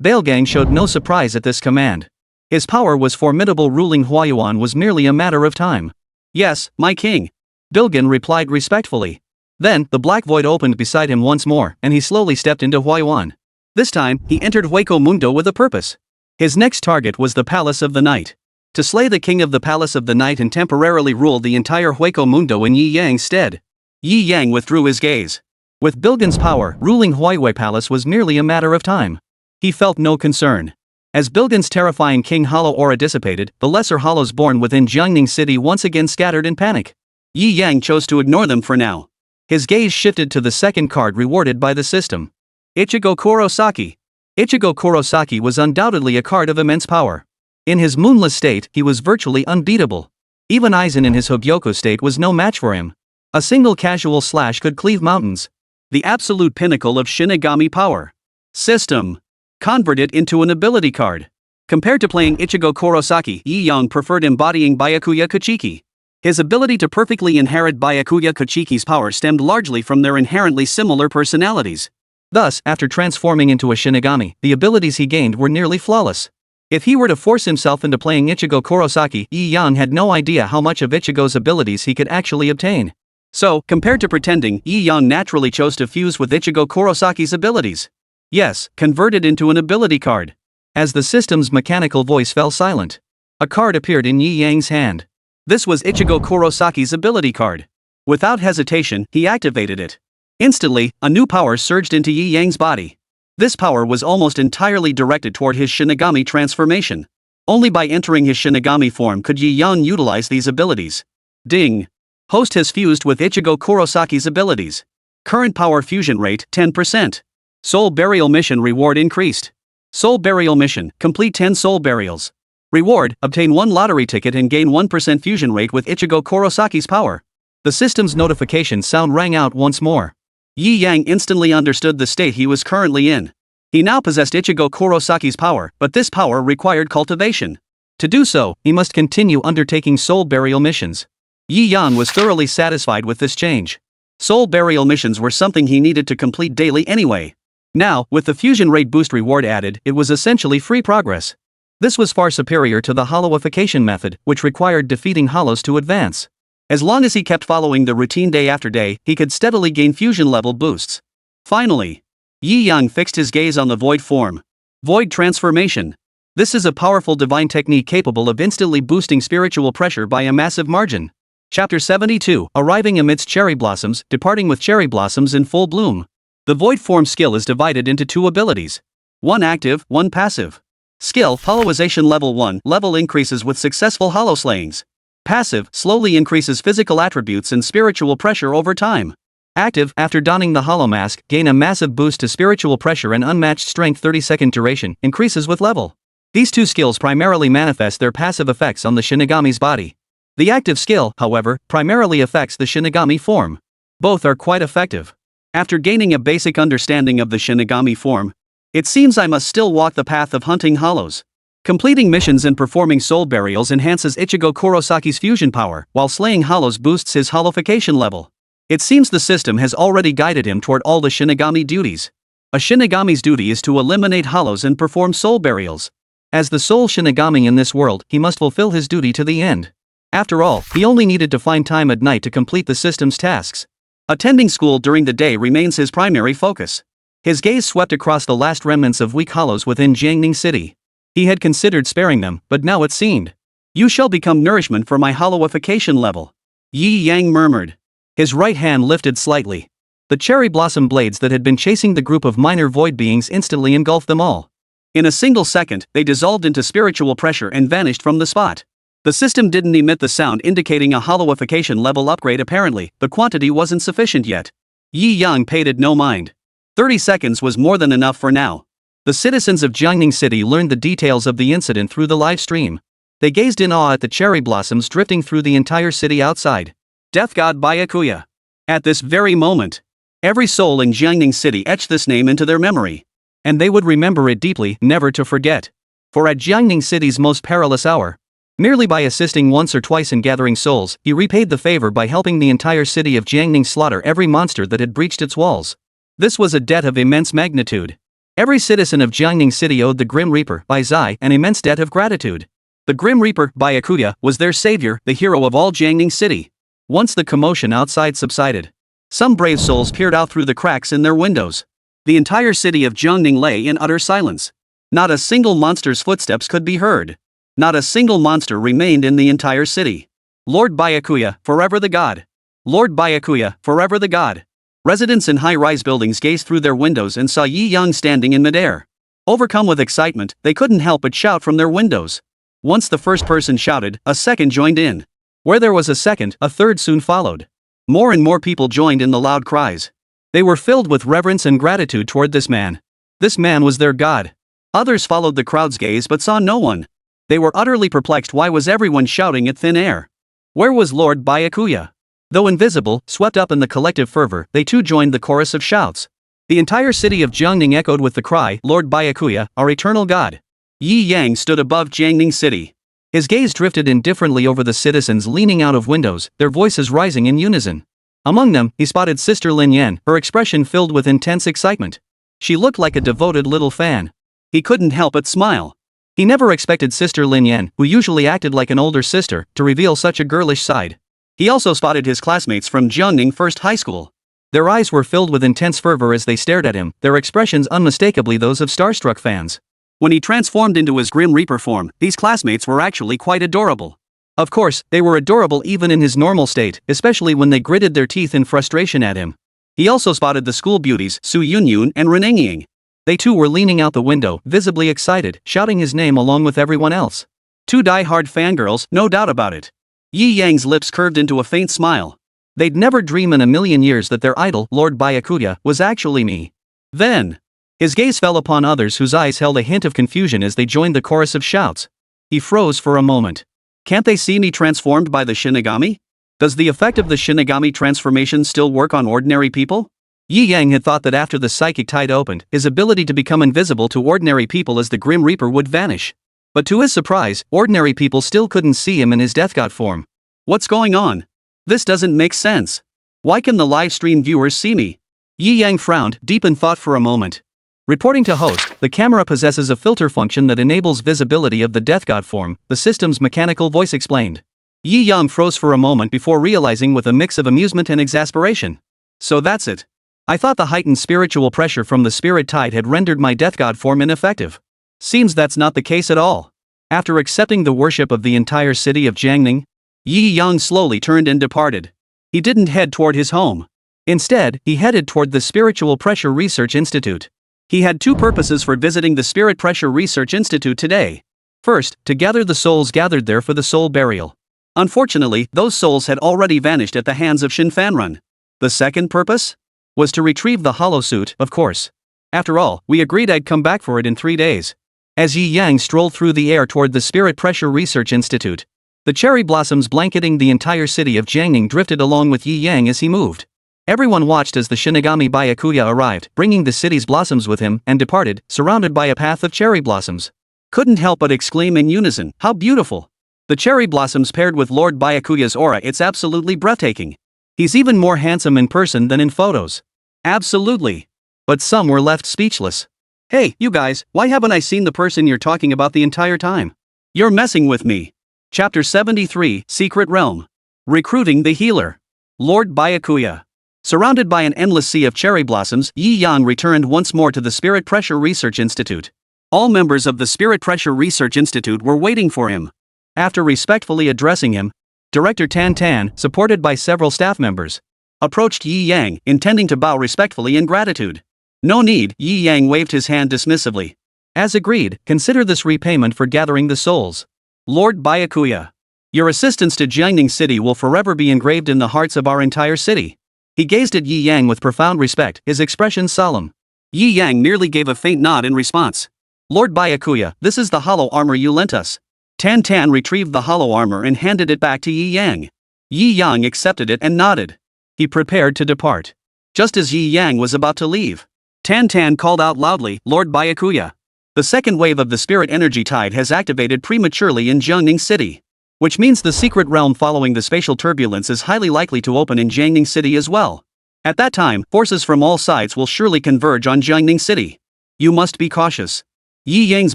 Balegang showed no surprise at this command. His power was formidable, ruling Huayuan was merely a matter of time. Yes, my king. Bilgan replied respectfully. Then, the black void opened beside him once more, and he slowly stepped into Huayuan. This time, he entered Hueco Mundo with a purpose. His next target was the Palace of the Night. To slay the king of the Palace of the Night and temporarily rule the entire Hueco Mundo in Yi Yang's stead. Yi Yang withdrew his gaze. With Bilgan's power, ruling Huaihue Palace was merely a matter of time. He felt no concern. As Bilgan's terrifying king hollow aura dissipated, the lesser hollows born within Jiangning City once again scattered in panic. Yi Yang chose to ignore them for now. His gaze shifted to the second card rewarded by the system. Ichigo Kurosaki. Ichigo Kurosaki was undoubtedly a card of immense power. In his moonless state, he was virtually unbeatable. Even Aizen in his Hogyoku state was no match for him. A single casual slash could cleave mountains. The absolute pinnacle of Shinigami power. System. Convert it into an ability card. Compared to playing Ichigo Kurosaki, Yi Yang preferred embodying Byakuya Kuchiki. His ability to perfectly inherit Byakuya Kuchiki's power stemmed largely from their inherently similar personalities. Thus, after transforming into a Shinigami, the abilities he gained were nearly flawless. If he were to force himself into playing Ichigo Kurosaki, Yi Yang had no idea how much of Ichigo's abilities he could actually obtain. So, compared to pretending, Yi Yang naturally chose to fuse with Ichigo Kurosaki's abilities. Yes, convert it into an ability card. As the system's mechanical voice fell silent, a card appeared in Yi Yang's hand. This was Ichigo Kurosaki's ability card. Without hesitation, he activated it. Instantly, a new power surged into Yi Yang's body. This power was almost entirely directed toward his Shinigami transformation. Only by entering his Shinigami form could Yi Yang utilize these abilities. Ding! Hoist has fused with Ichigo Kurosaki's abilities. Current power fusion rate 10%. Soul Burial Mission reward increased. Soul Burial Mission, complete 10 soul burials. Reward, obtain 1 lottery ticket and gain 1% fusion rate with Ichigo Kurosaki's power. The system's notification sound rang out once more. Yi Yang instantly understood the state he was currently in. He now possessed Ichigo Kurosaki's power, but this power required cultivation. To do so, he must continue undertaking soul burial missions. Yi Yang was thoroughly satisfied with this change. Soul burial missions were something he needed to complete daily anyway. Now, with the fusion rate boost reward added, it was essentially free progress. This was far superior to the hollowification method, which required defeating hollows to advance. As long as he kept following the routine day after day, he could steadily gain fusion level boosts. Finally, Yi Yang fixed his gaze on the void form. Void transformation. This is a powerful divine technique capable of instantly boosting spiritual pressure by a massive margin. Chapter 72, Arriving amidst cherry blossoms, departing with cherry blossoms in full bloom. The void form skill is divided into 2 abilities. 1 active, 1 passive. Skill, Hollowization level 1, level increases with successful hollow slayings. Passive, slowly increases physical attributes and spiritual pressure over time. Active, after donning the hollow mask, gain a massive boost to spiritual pressure and unmatched strength 30-second duration, increases with level. These 2 skills primarily manifest their passive effects on the Shinigami's body. The active skill, however, primarily affects the Shinigami form. Both are quite effective. After gaining a basic understanding of the Shinigami form, it seems I must still walk the path of hunting hollows. Completing missions and performing soul burials enhances Ichigo Kurosaki's fusion power, while slaying hollows boosts his hollowification level. It seems the system has already guided him toward all the Shinigami duties. A Shinigami's duty is to eliminate hollows and perform soul burials. As the sole Shinigami in this world, he must fulfill his duty to the end. After all, he only needed to find time at night to complete the system's tasks. Attending school during the day remains his primary focus. His gaze swept across the last remnants of weak hollows within Jiangning City. He had considered sparing them, but now it seemed. You shall become nourishment for my hollowification level. Yi Yang murmured. His right hand lifted slightly. The cherry blossom blades that had been chasing the group of minor void beings instantly engulfed them all. In a single second, they dissolved into spiritual pressure and vanished from the spot. The system didn't emit the sound indicating a hollowification level upgrade apparently, the quantity wasn't sufficient yet. Yi Yang paid it no mind. 30 seconds was more than enough for now. The citizens of Jiangning City learned the details of the incident through the live stream. They gazed in awe at the cherry blossoms drifting through the entire city outside. Death God Byakuya. At this very moment, every soul in Jiangning City etched this name into their memory. And they would remember it deeply, never to forget. For at Jiangning City's most perilous hour, merely by assisting once or twice in gathering souls, he repaid the favor by helping the entire city of Jiangning slaughter every monster that had breached its walls. This was a debt of immense magnitude. Every citizen of Jiangning City owed the Grim Reaper, Bai Zai, an immense debt of gratitude. The Grim Reaper, Byakuya, was their savior, the hero of all Jiangning City. Once the commotion outside subsided, some brave souls peered out through the cracks in their windows. The entire city of Jiangning lay in utter silence. Not a single monster's footsteps could be heard. Not a single monster remained in the entire city. Lord Byakuya, forever the god. Lord Byakuya, forever the god. Residents in high-rise buildings gazed through their windows and saw Yi Yang standing in midair. Overcome with excitement, they couldn't help but shout from their windows. Once the first person shouted, a second joined in. Where there was a second, a third soon followed. More and more people joined in the loud cries. They were filled with reverence and gratitude toward this man. This man was their god. Others followed the crowd's gaze but saw no one. They were utterly perplexed. Why was everyone shouting at thin air? Where was Lord Byakuya? Though invisible, swept up in the collective fervor, they too joined the chorus of shouts. The entire city of Jiangning echoed with the cry, Lord Byakuya, our eternal god. Yi Yang stood above Jiangning City. His gaze drifted indifferently over the citizens leaning out of windows, their voices rising in unison. Among them, he spotted Sister Lin Yan, her expression filled with intense excitement. She looked like a devoted little fan. He couldn't help but smile. He never expected Sister Lin Yan, who usually acted like an older sister, to reveal such a girlish side. He also spotted his classmates from Jiangning First High School. Their eyes were filled with intense fervor as they stared at him, their expressions unmistakably those of starstruck fans. When he transformed into his Grim Reaper form, these classmates were actually quite adorable. Of course, they were adorable even in his normal state, especially when they gritted their teeth in frustration at him. He also spotted the school beauties, Su Yunyun and Renengying. They too were leaning out the window, visibly excited, shouting his name along with everyone else. Two die-hard fangirls, no doubt about it. Yi Yang's lips curved into a faint smile. They'd never dream in a million years that their idol, Lord Byakuya, was actually me. Then, his gaze fell upon others whose eyes held a hint of confusion as they joined the chorus of shouts. He froze for a moment. Can't they see me transformed by the Shinigami? Does the effect of the Shinigami transformation still work on ordinary people? Yi Yang had thought that after the psychic tide opened, his ability to become invisible to ordinary people as the Grim Reaper would vanish. But to his surprise, ordinary people still couldn't see him in his death god form. What's going on? This doesn't make sense. Why can the live stream viewers see me? Yi Yang frowned, deep in thought for a moment. Reporting to Hoist, the camera possesses a filter function that enables visibility of the death god form, the system's mechanical voice explained. Yi Yang froze for a moment before realizing with a mix of amusement and exasperation. So that's it. I thought the heightened spiritual pressure from the spirit tide had rendered my death god form ineffective. Seems that's not the case at all. After accepting the worship of the entire city of Jiangning, Yi Yang slowly turned and departed. He didn't head toward his home. Instead, he headed toward the Spiritual Pressure Research Institute. He had two purposes for visiting the Spirit Pressure Research Institute today. First, to gather the souls gathered there for the soul burial. Unfortunately, those souls had already vanished at the hands of Shin Fanrun. The second purpose? Was to retrieve the hollow suit, of course. After all, we agreed I'd come back for it in 3 days. As Yi Yang strolled through the air toward the Spirit Pressure Research Institute, the cherry blossoms blanketing the entire city of Jiangning drifted along with Yi Yang as he moved. Everyone watched as the Shinigami Byakuya arrived, bringing the city's blossoms with him, and departed, surrounded by a path of cherry blossoms. Couldn't help but exclaim in unison, how beautiful! The cherry blossoms paired with Lord Byakuya's aura, it's absolutely breathtaking. He's even more handsome in person than in photos. Absolutely. But some were left speechless. Hey, you guys, why haven't I seen the person you're talking about the entire time? You're messing with me. Chapter 73, Secret Realm. Recruiting the Healer. Lord Byakuya. Surrounded by an endless sea of cherry blossoms, Yi Yang returned once more to the Spirit Pressure Research Institute. All members of the Spirit Pressure Research Institute were waiting for him. After respectfully addressing him, Director Tan Tan, supported by several staff members, approached Yi Yang, intending to bow respectfully in gratitude. No need, Yi Yang waved his hand dismissively. As agreed, consider this repayment for gathering the souls. Lord Byakuya. Your assistance to Jiangning City will forever be engraved in the hearts of our entire city. He gazed at Yi Yang with profound respect, his expression solemn. Yi Yang merely gave a faint nod in response. Lord Byakuya, this is the hollow armor you lent us. Tan Tan retrieved the hollow armor and handed it back to Yi Yang. Yi Yang accepted it and nodded. He prepared to depart. Just as Yi Yang was about to leave, Tan Tan called out loudly, Lord Byakuya. The second wave of the spirit energy tide has activated prematurely in Jiangning City. Which means the secret realm following the spatial turbulence is highly likely to open in Jiangning City as well. At that time, forces from all sides will surely converge on Jiangning City. You must be cautious. Yi Yang's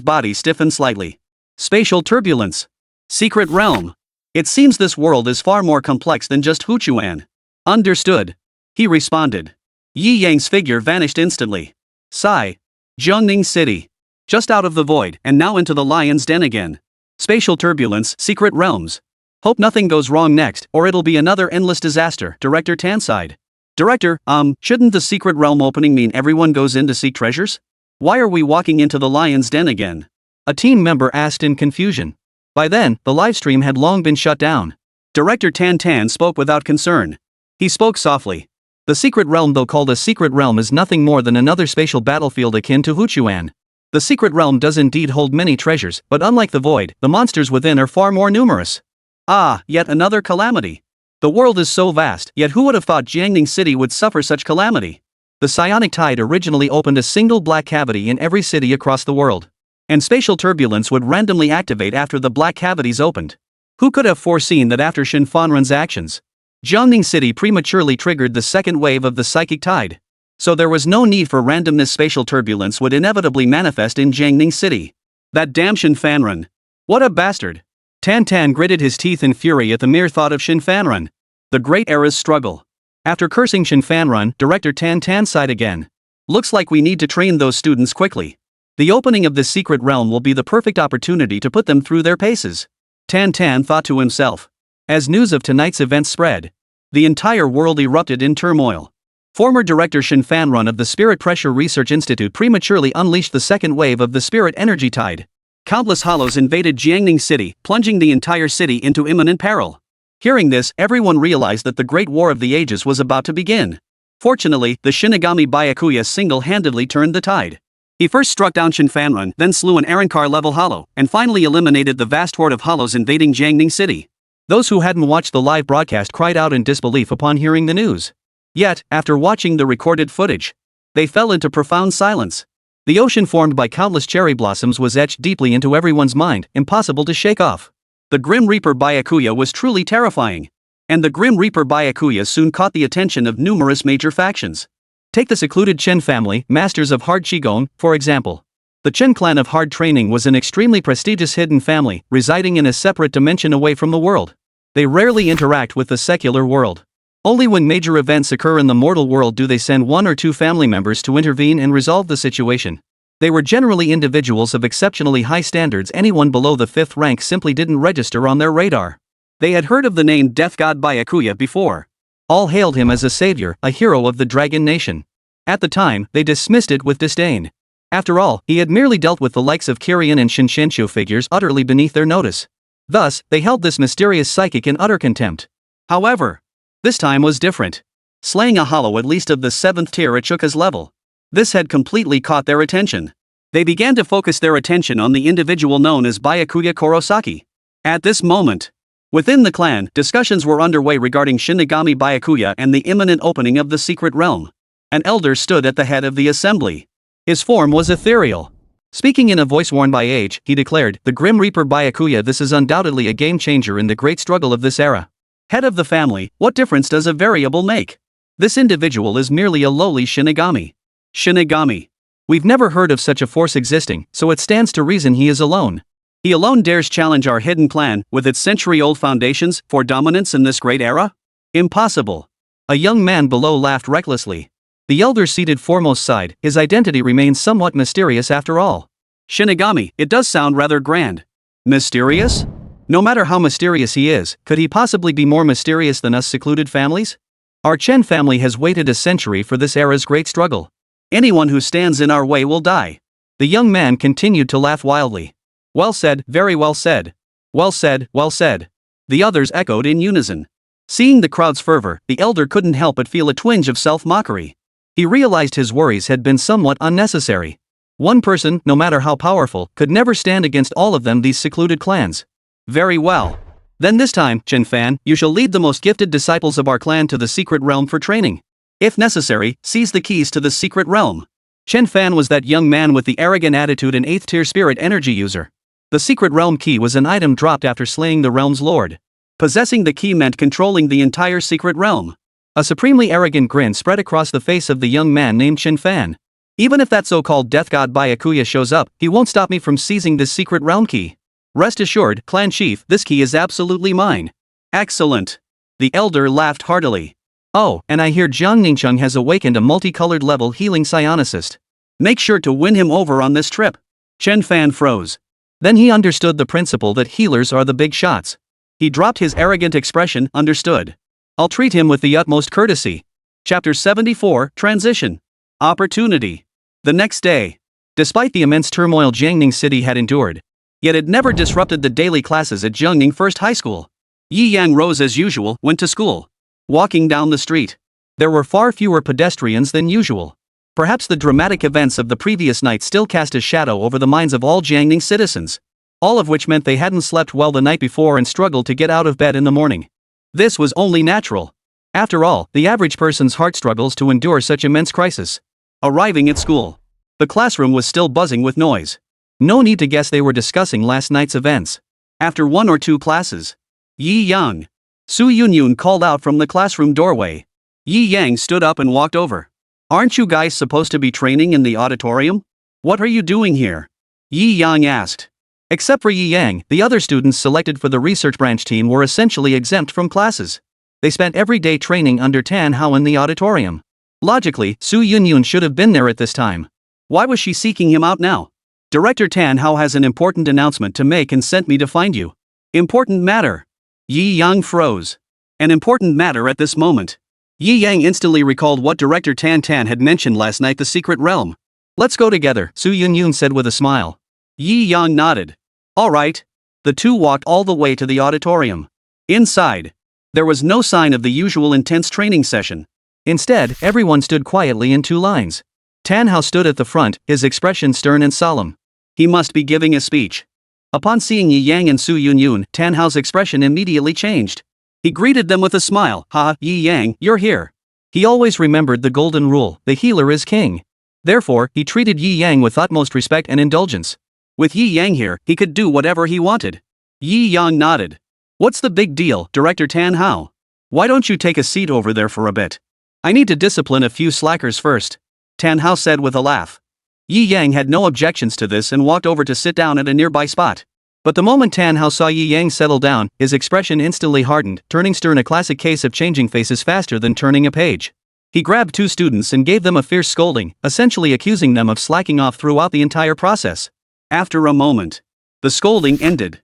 body stiffened slightly. Spatial turbulence. Secret realm. It seems this world is far more complex than just Huchuan. Understood. He responded. Yi Yang's figure vanished instantly. Sigh. Jiangning City. Just out of the void, and now into the lion's den again. Spatial turbulence, secret realms. Hope nothing goes wrong next, or it'll be another endless disaster, Director Tan sighed. Director, shouldn't the secret realm opening mean everyone goes in to seek treasures? Why are we walking into the lion's den again? A team member asked in confusion. By then, the livestream had long been shut down. Director Tan Tan spoke without concern. He spoke softly. The secret realm, though called a secret realm, is nothing more than another spatial battlefield akin to Huchuan. The secret realm does indeed hold many treasures, but unlike the void, the monsters within are far more numerous. Ah, yet another calamity. The world is so vast, yet who would have thought Jiangning City would suffer such calamity? The psionic tide originally opened a single black cavity in every city across the world. And spatial turbulence would randomly activate after the black cavities opened. Who could have foreseen that after Shin Fanren's actions, Jiangning City prematurely triggered the second wave of the psychic tide? So there was no need for randomness. Spatial turbulence would inevitably manifest in Jiangning City. That damn Shin Fanren. What a bastard. Tan Tan gritted his teeth in fury at the mere thought of Shin Fanren. The Great Era's struggle. After cursing Shin Fanren, Director Tan Tan sighed again. Looks like we need to train those students quickly. The opening of this secret realm will be the perfect opportunity to put them through their paces. Tan Tan thought to himself. As news of tonight's events spread, the entire world erupted in turmoil. Former Director Shin Fanren of the Spirit Pressure Research Institute prematurely unleashed the second wave of the spirit energy tide. Countless hollows invaded Jiangning City, plunging the entire city into imminent peril. Hearing this, everyone realized that the Great War of the Ages was about to begin. Fortunately, the Shinigami Byakuya single-handedly turned the tide. He first struck down Shin Fanren, then slew an Arankar-level hollow, and finally eliminated the vast horde of hollows invading Jiangning City. Those who hadn't watched the live broadcast cried out in disbelief upon hearing the news. Yet, after watching the recorded footage, they fell into profound silence. The ocean formed by countless cherry blossoms was etched deeply into everyone's mind, impossible to shake off. The Grim Reaper Byakuya was truly terrifying. And the Grim Reaper Byakuya soon caught the attention of numerous major factions. Take the secluded Chen family, masters of hard Qigong, for example. The Chen clan of hard training was an extremely prestigious hidden family, residing in a separate dimension away from the world. They rarely interact with the secular world. Only when major events occur in the mortal world do they send one or two family members to intervene and resolve the situation. They were generally individuals of exceptionally high standards. Anyone below the 5th rank simply didn't register on their radar. They had heard of the name Death God Byakuya before. All hailed him as a savior, a hero of the Dragon Nation. At the time, they dismissed it with disdain. After all, he had merely dealt with the likes of Kirin and Shinshenshio, figures utterly beneath their notice. Thus, they held this mysterious psychic in utter contempt. However, this time was different. Slaying a hollow at least of the 7th tier at Chuka's level. This had completely caught their attention. They began to focus their attention on the individual known as Byakuya Kurosaki. At this moment, within the clan, discussions were underway regarding Shinigami Byakuya and the imminent opening of the secret realm. An elder stood at the head of the assembly. His form was ethereal. Speaking in a voice worn by age, he declared, "The Grim Reaper Byakuya, this is undoubtedly a game changer in the great struggle of this era. Head of the family, what difference does a variable make? This individual is merely a lowly Shinigami. Shinigami. We've never heard of such a force existing, so it stands to reason he is alone. He alone dares challenge our hidden plan, with its century-old foundations, for dominance in this great era? Impossible. A young man below laughed recklessly. The elder seated foremost sighed, his identity remains somewhat mysterious after all. Shinigami, it does sound rather grand. Mysterious? No matter how mysterious he is, could he possibly be more mysterious than us secluded families? Our Chen family has waited a century for this era's great struggle. Anyone who stands in our way will die. The young man continued to laugh wildly. Well said, very well said. Well said, well said. The others echoed in unison. Seeing the crowd's fervor, the elder couldn't help but feel a twinge of self-mockery. He realized his worries had been somewhat unnecessary. One person, no matter how powerful, could never stand against all of them, these secluded clans. Very well. Then this time, Chen Fan, you shall lead the most gifted disciples of our clan to the secret realm for training. If necessary, seize the keys to the secret realm. Chen Fan was that young man with the arrogant attitude and 8th tier spirit energy user. The secret realm key was an item dropped after slaying the realm's lord. Possessing the key meant controlling the entire secret realm. A supremely arrogant grin spread across the face of the young man named Chen Fan. Even if that so-called death god Byakuya shows up, he won't stop me from seizing this secret realm key. Rest assured, clan chief, this key is absolutely mine. Excellent. The elder laughed heartily. Oh, and I hear Jiang Ningcheng has awakened a multicolored level healing psionicist. Make sure to win him over on this trip. Chen Fan froze. Then he understood the principle that healers are the big shots. He dropped his arrogant expression, understood. I'll treat him with the utmost courtesy. Chapter 74, Transition. Opportunity. The next day. Despite the immense turmoil Jiangning City had endured, yet it never disrupted the daily classes at Jiangning First High School. Yi Yang rose as usual, went to school. Walking down the street, there were far fewer pedestrians than usual. Perhaps the dramatic events of the previous night still cast a shadow over the minds of all Jiangning citizens. All of which meant they hadn't slept well the night before and struggled to get out of bed in the morning. This was only natural. After all, the average person's heart struggles to endure such immense crisis. Arriving at school, the classroom was still buzzing with noise. No need to guess they were discussing last night's events. After 1 or 2 classes, Yi Yang, Su Yunyun called out from the classroom doorway. Yi Yang stood up and walked over. Aren't you guys supposed to be training in the auditorium? What are you doing here? Yi Yang asked. Except for Yi Yang, the other students selected for the research branch team were essentially exempt from classes. They spent every day training under Tan Hao in the auditorium. Logically, Su Yunyun should have been there at this time. Why was she seeking him out now? Director Tan Hao has an important announcement to make and sent me to find you. Important matter. Yi Yang froze. An important matter at this moment. Yi Yang instantly recalled what Director Tan Tan had mentioned last night, the secret realm. Let's go together, Su Yunyun said with a smile. Yi Yang nodded. All right. The two walked all the way to the auditorium. Inside, there was no sign of the usual intense training session. Instead, everyone stood quietly in 2 lines. Tan Hao stood at the front, his expression stern and solemn. He must be giving a speech. Upon seeing Yi Yang and Su Yunyun, Tan Hao's expression immediately changed. He greeted them with a smile. Ha, Yi Yang, you're here. He always remembered the golden rule, the healer is king. Therefore, he treated Yi Yang with utmost respect and indulgence. With Yi Yang here, he could do whatever he wanted. Yi Yang nodded. What's the big deal, Director Tan Hao? Why don't you take a seat over there for a bit? I need to discipline a few slackers first. Tan Hao said with a laugh. Yi Yang had no objections to this and walked over to sit down at a nearby spot. But the moment Tan Hao saw Yi Yang settle down, his expression instantly hardened, turning stern, a classic case of changing faces faster than turning a page. He grabbed 2 students and gave them a fierce scolding, essentially accusing them of slacking off throughout the entire process. After a moment, the scolding ended.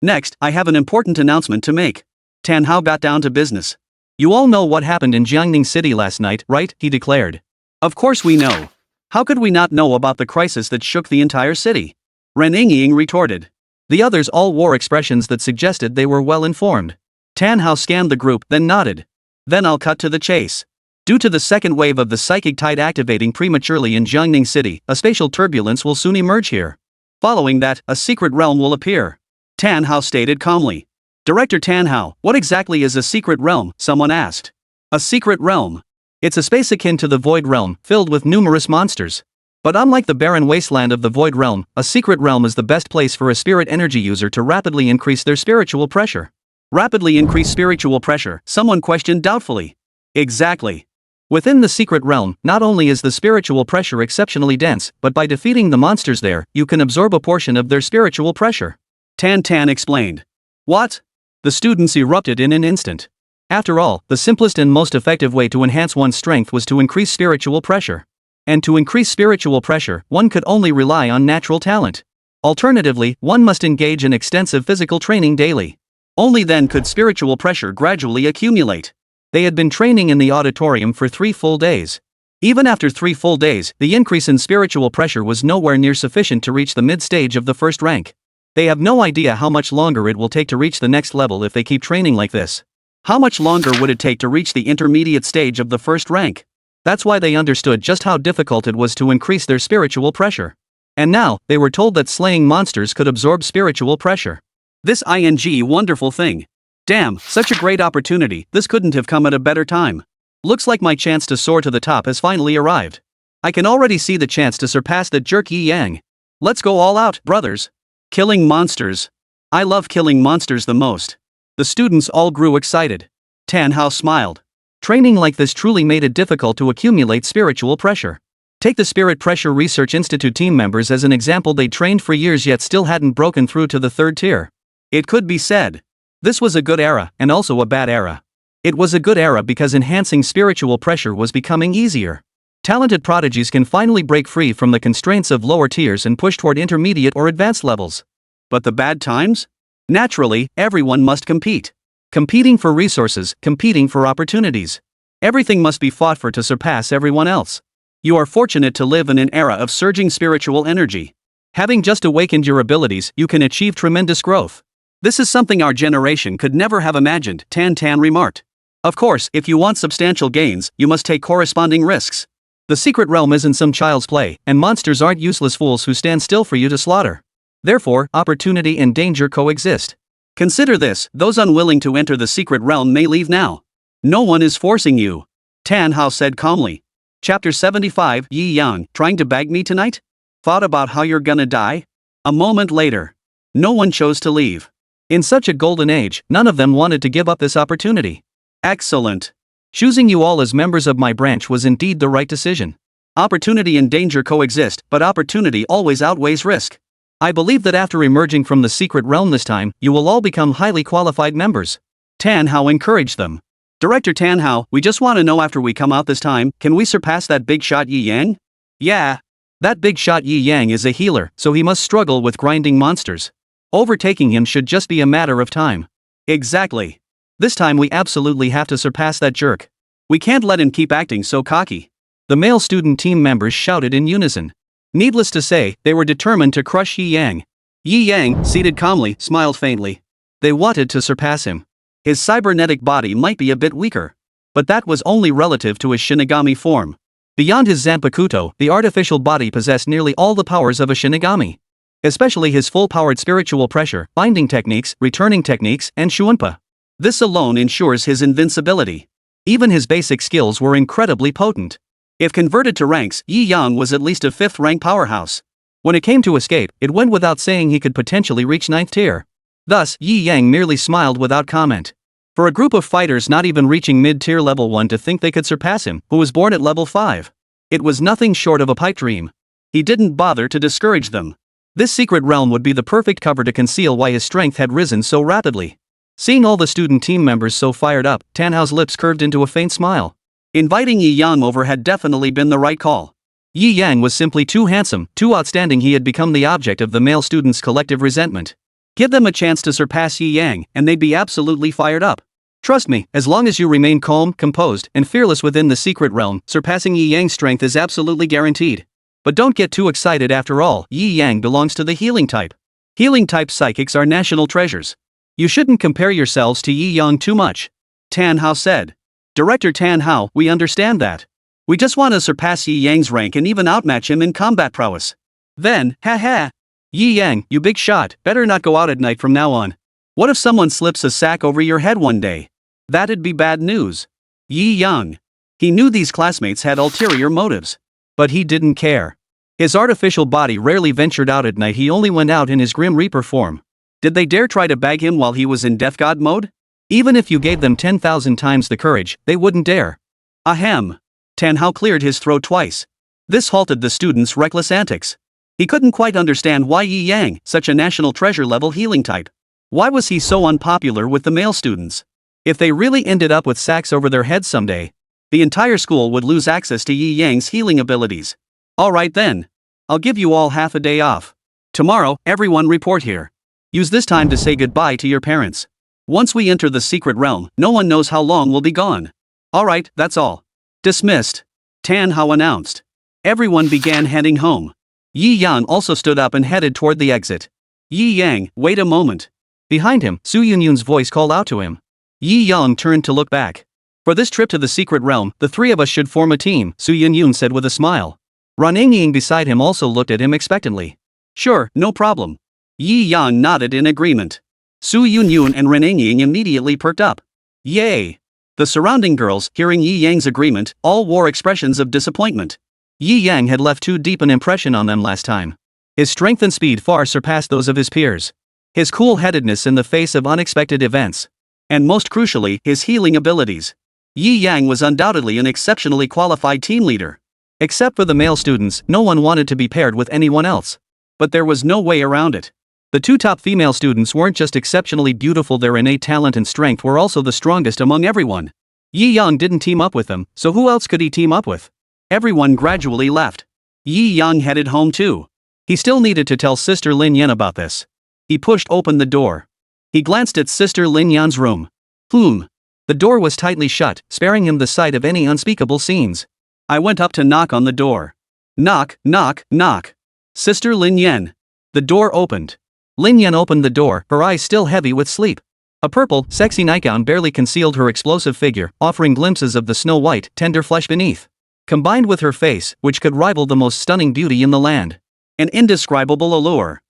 Next, I have an important announcement to make. Tan Hao got down to business. You all know what happened in Jiangning City last night, right? He declared. Of course we know. How could we not know about the crisis that shook the entire city? Ren Yingying retorted. The others all wore expressions that suggested they were well informed. Tan Hao scanned the group, then nodded. Then I'll cut to the chase. Due to the second wave of the psychic tide activating prematurely in Jiangning City, a spatial turbulence will soon emerge here. Following that, a secret realm will appear. Tan Hao stated calmly. Director Tan Hao, what exactly is a secret realm? Someone asked. A secret realm. It's a space akin to the Void Realm, filled with numerous monsters. But unlike the barren wasteland of the Void Realm, a secret realm is the best place for a spirit energy user to rapidly increase their spiritual pressure. Rapidly increase spiritual pressure, someone questioned doubtfully. Exactly. Within the secret realm, not only is the spiritual pressure exceptionally dense, but by defeating the monsters there, you can absorb a portion of their spiritual pressure. Tan Tan explained. What? The students erupted in an instant. After all, the simplest and most effective way to enhance one's strength was to increase spiritual pressure. And to increase spiritual pressure, one could only rely on natural talent. Alternatively, one must engage in extensive physical training daily. Only then could spiritual pressure gradually accumulate. They had been training in the auditorium for 3 full days. Even after 3 full days, the increase in spiritual pressure was nowhere near sufficient to reach the mid-stage of the first rank. They have no idea how much longer it will take to reach the next level if they keep training like this. How much longer would it take to reach the intermediate stage of the first rank? That's why they understood just how difficult it was to increase their spiritual pressure. And now, they were told that slaying monsters could absorb spiritual pressure. This wonderful thing. Damn, such a great opportunity, this couldn't have come at a better time. Looks like my chance to soar to the top has finally arrived. I can already see the chance to surpass the jerk Yi Yang. Let's go all out, brothers. Killing monsters. I love killing monsters the most. The students all grew excited. Tan Hao smiled. Training like this truly made it difficult to accumulate spiritual pressure. Take the Spirit Pressure Research Institute team members as an example. They trained for years yet still hadn't broken through to the 3rd tier. It could be said. This was a good era, and also a bad era. It was a good era because enhancing spiritual pressure was becoming easier. Talented prodigies can finally break free from the constraints of lower tiers and push toward intermediate or advanced levels. But the bad times? Naturally, everyone must compete. Competing for resources, competing for opportunities. Everything must be fought for to surpass everyone else. You are fortunate to live in an era of surging spiritual energy. Having just awakened your abilities, you can achieve tremendous growth. This is something our generation could never have imagined, Tan Tan remarked. Of course, if you want substantial gains, you must take corresponding risks. The secret realm isn't some child's play, and monsters aren't useless fools who stand still for you to slaughter. Therefore, opportunity and danger coexist. Consider this, those unwilling to enter the secret realm may leave now. No one is forcing you. Tan Hao said calmly. Chapter 75, Yi Yang, trying to bag me tonight? Thought about how you're gonna die? A moment later. No one chose to leave. In such a golden age, none of them wanted to give up this opportunity. Excellent. Choosing you all as members of my branch was indeed the right decision. Opportunity and danger coexist, but opportunity always outweighs risk. I believe that after emerging from the secret realm this time, you will all become highly qualified members. Tan Hao encouraged them. Director Tan Hao, we just want to know after we come out this time, can we surpass that big shot Yi Yang? Yeah. That big shot Yi Yang is a healer, so he must struggle with grinding monsters. Overtaking him should just be a matter of time. Exactly. This time we absolutely have to surpass that jerk. We can't let him keep acting so cocky. The male student team members shouted in unison. Needless to say, they were determined to crush Yi Yang. Yi Yang, seated calmly, smiled faintly. They wanted to surpass him. His cybernetic body might be a bit weaker. But that was only relative to his Shinigami form. Beyond his Zanpakuto, the artificial body possessed nearly all the powers of a Shinigami. Especially his full-powered spiritual pressure, binding techniques, returning techniques, and Shuunpa. This alone ensures his invincibility. Even his basic skills were incredibly potent. If converted to ranks, Yi Yang was at least a 5th rank powerhouse. When it came to escape, it went without saying he could potentially reach 9th tier. Thus, Yi Yang merely smiled without comment. For a group of fighters not even reaching mid-tier level 1 to think they could surpass him, who was born at level 5. It was nothing short of a pipe dream. He didn't bother to discourage them. This secret realm would be the perfect cover to conceal why his strength had risen so rapidly. Seeing all the student team members so fired up, Tan Hao's lips curved into a faint smile. Inviting Yi Yang over had definitely been the right call. Yi Yang was simply too handsome, too outstanding. He had become the object of the male students' collective resentment. Give them a chance to surpass Yi Yang, and they'd be absolutely fired up. Trust me, as long as you remain calm, composed, and fearless within the secret realm, surpassing Yi Yang's strength is absolutely guaranteed. But don't get too excited. After all, Yi Yang belongs to the healing type. Healing type psychics are national treasures. You shouldn't compare yourselves to Yi Yang too much. Tan Hao said. Director Tan Hao, we understand that. We just want to surpass Yi Yang's rank and even outmatch him in combat prowess. Then, haha. Yi Yang, you big shot, better not go out at night from now on. What if someone slips a sack over your head one day? That'd be bad news. Yi Yang. He knew these classmates had ulterior motives. But he didn't care. His artificial body rarely ventured out at night. He only went out in his Grim Reaper form. Did they dare try to bag him while he was in Death God mode? Even if you gave them 10,000 times the courage, they wouldn't dare. Ahem. Tan Hao cleared his throat twice. This halted the student's reckless antics. He couldn't quite understand why Yi Yang, such a national treasure level healing type. Why was he so unpopular with the male students? If they really ended up with sacks over their heads someday, the entire school would lose access to Yi Yang's healing abilities. Alright then. I'll give you all half a day off. Tomorrow, everyone report here. Use this time to say goodbye to your parents. Once we enter the secret realm, no one knows how long we'll be gone. Alright, that's all. Dismissed. Tan Hao announced. Everyone began heading home. Yi Yang also stood up and headed toward the exit. Yi Yang, wait a moment. Behind him, Su Yunyun's voice called out to him. Yi Yang turned to look back. For this trip to the secret realm, the three of us should form a team, Su Yunyun said with a smile. Ran Ying beside him also looked at him expectantly. Sure, no problem. Yi Yang nodded in agreement. Su Yunyun and Ran Ying immediately perked up. Yay! The surrounding girls, hearing Yi Yang's agreement, all wore expressions of disappointment. Yi Yang had left too deep an impression on them last time. His strength and speed far surpassed those of his peers. His cool-headedness in the face of unexpected events. And most crucially, his healing abilities. Yi Yang was undoubtedly an exceptionally qualified team leader. Except for the male students, no one wanted to be paired with anyone else. But there was no way around it. The two top female students weren't just exceptionally beautiful, their innate talent and strength were also the strongest among everyone. Yi Yang didn't team up with them, so who else could he team up with? Everyone gradually left. Yi Yang headed home too. He still needed to tell Sister Lin Yan about this. He pushed open the door. He glanced at Sister Lin Yan's room. The door was tightly shut, sparing him the sight of any unspeakable scenes. I went up to knock on the door. Knock, knock, knock. Sister Lin Yan. The door opened. Lin Yan opened the door, her eyes still heavy with sleep. A purple, sexy nightgown barely concealed her explosive figure, offering glimpses of the snow-white, tender flesh beneath. Combined with her face, which could rival the most stunning beauty in the land. An indescribable allure.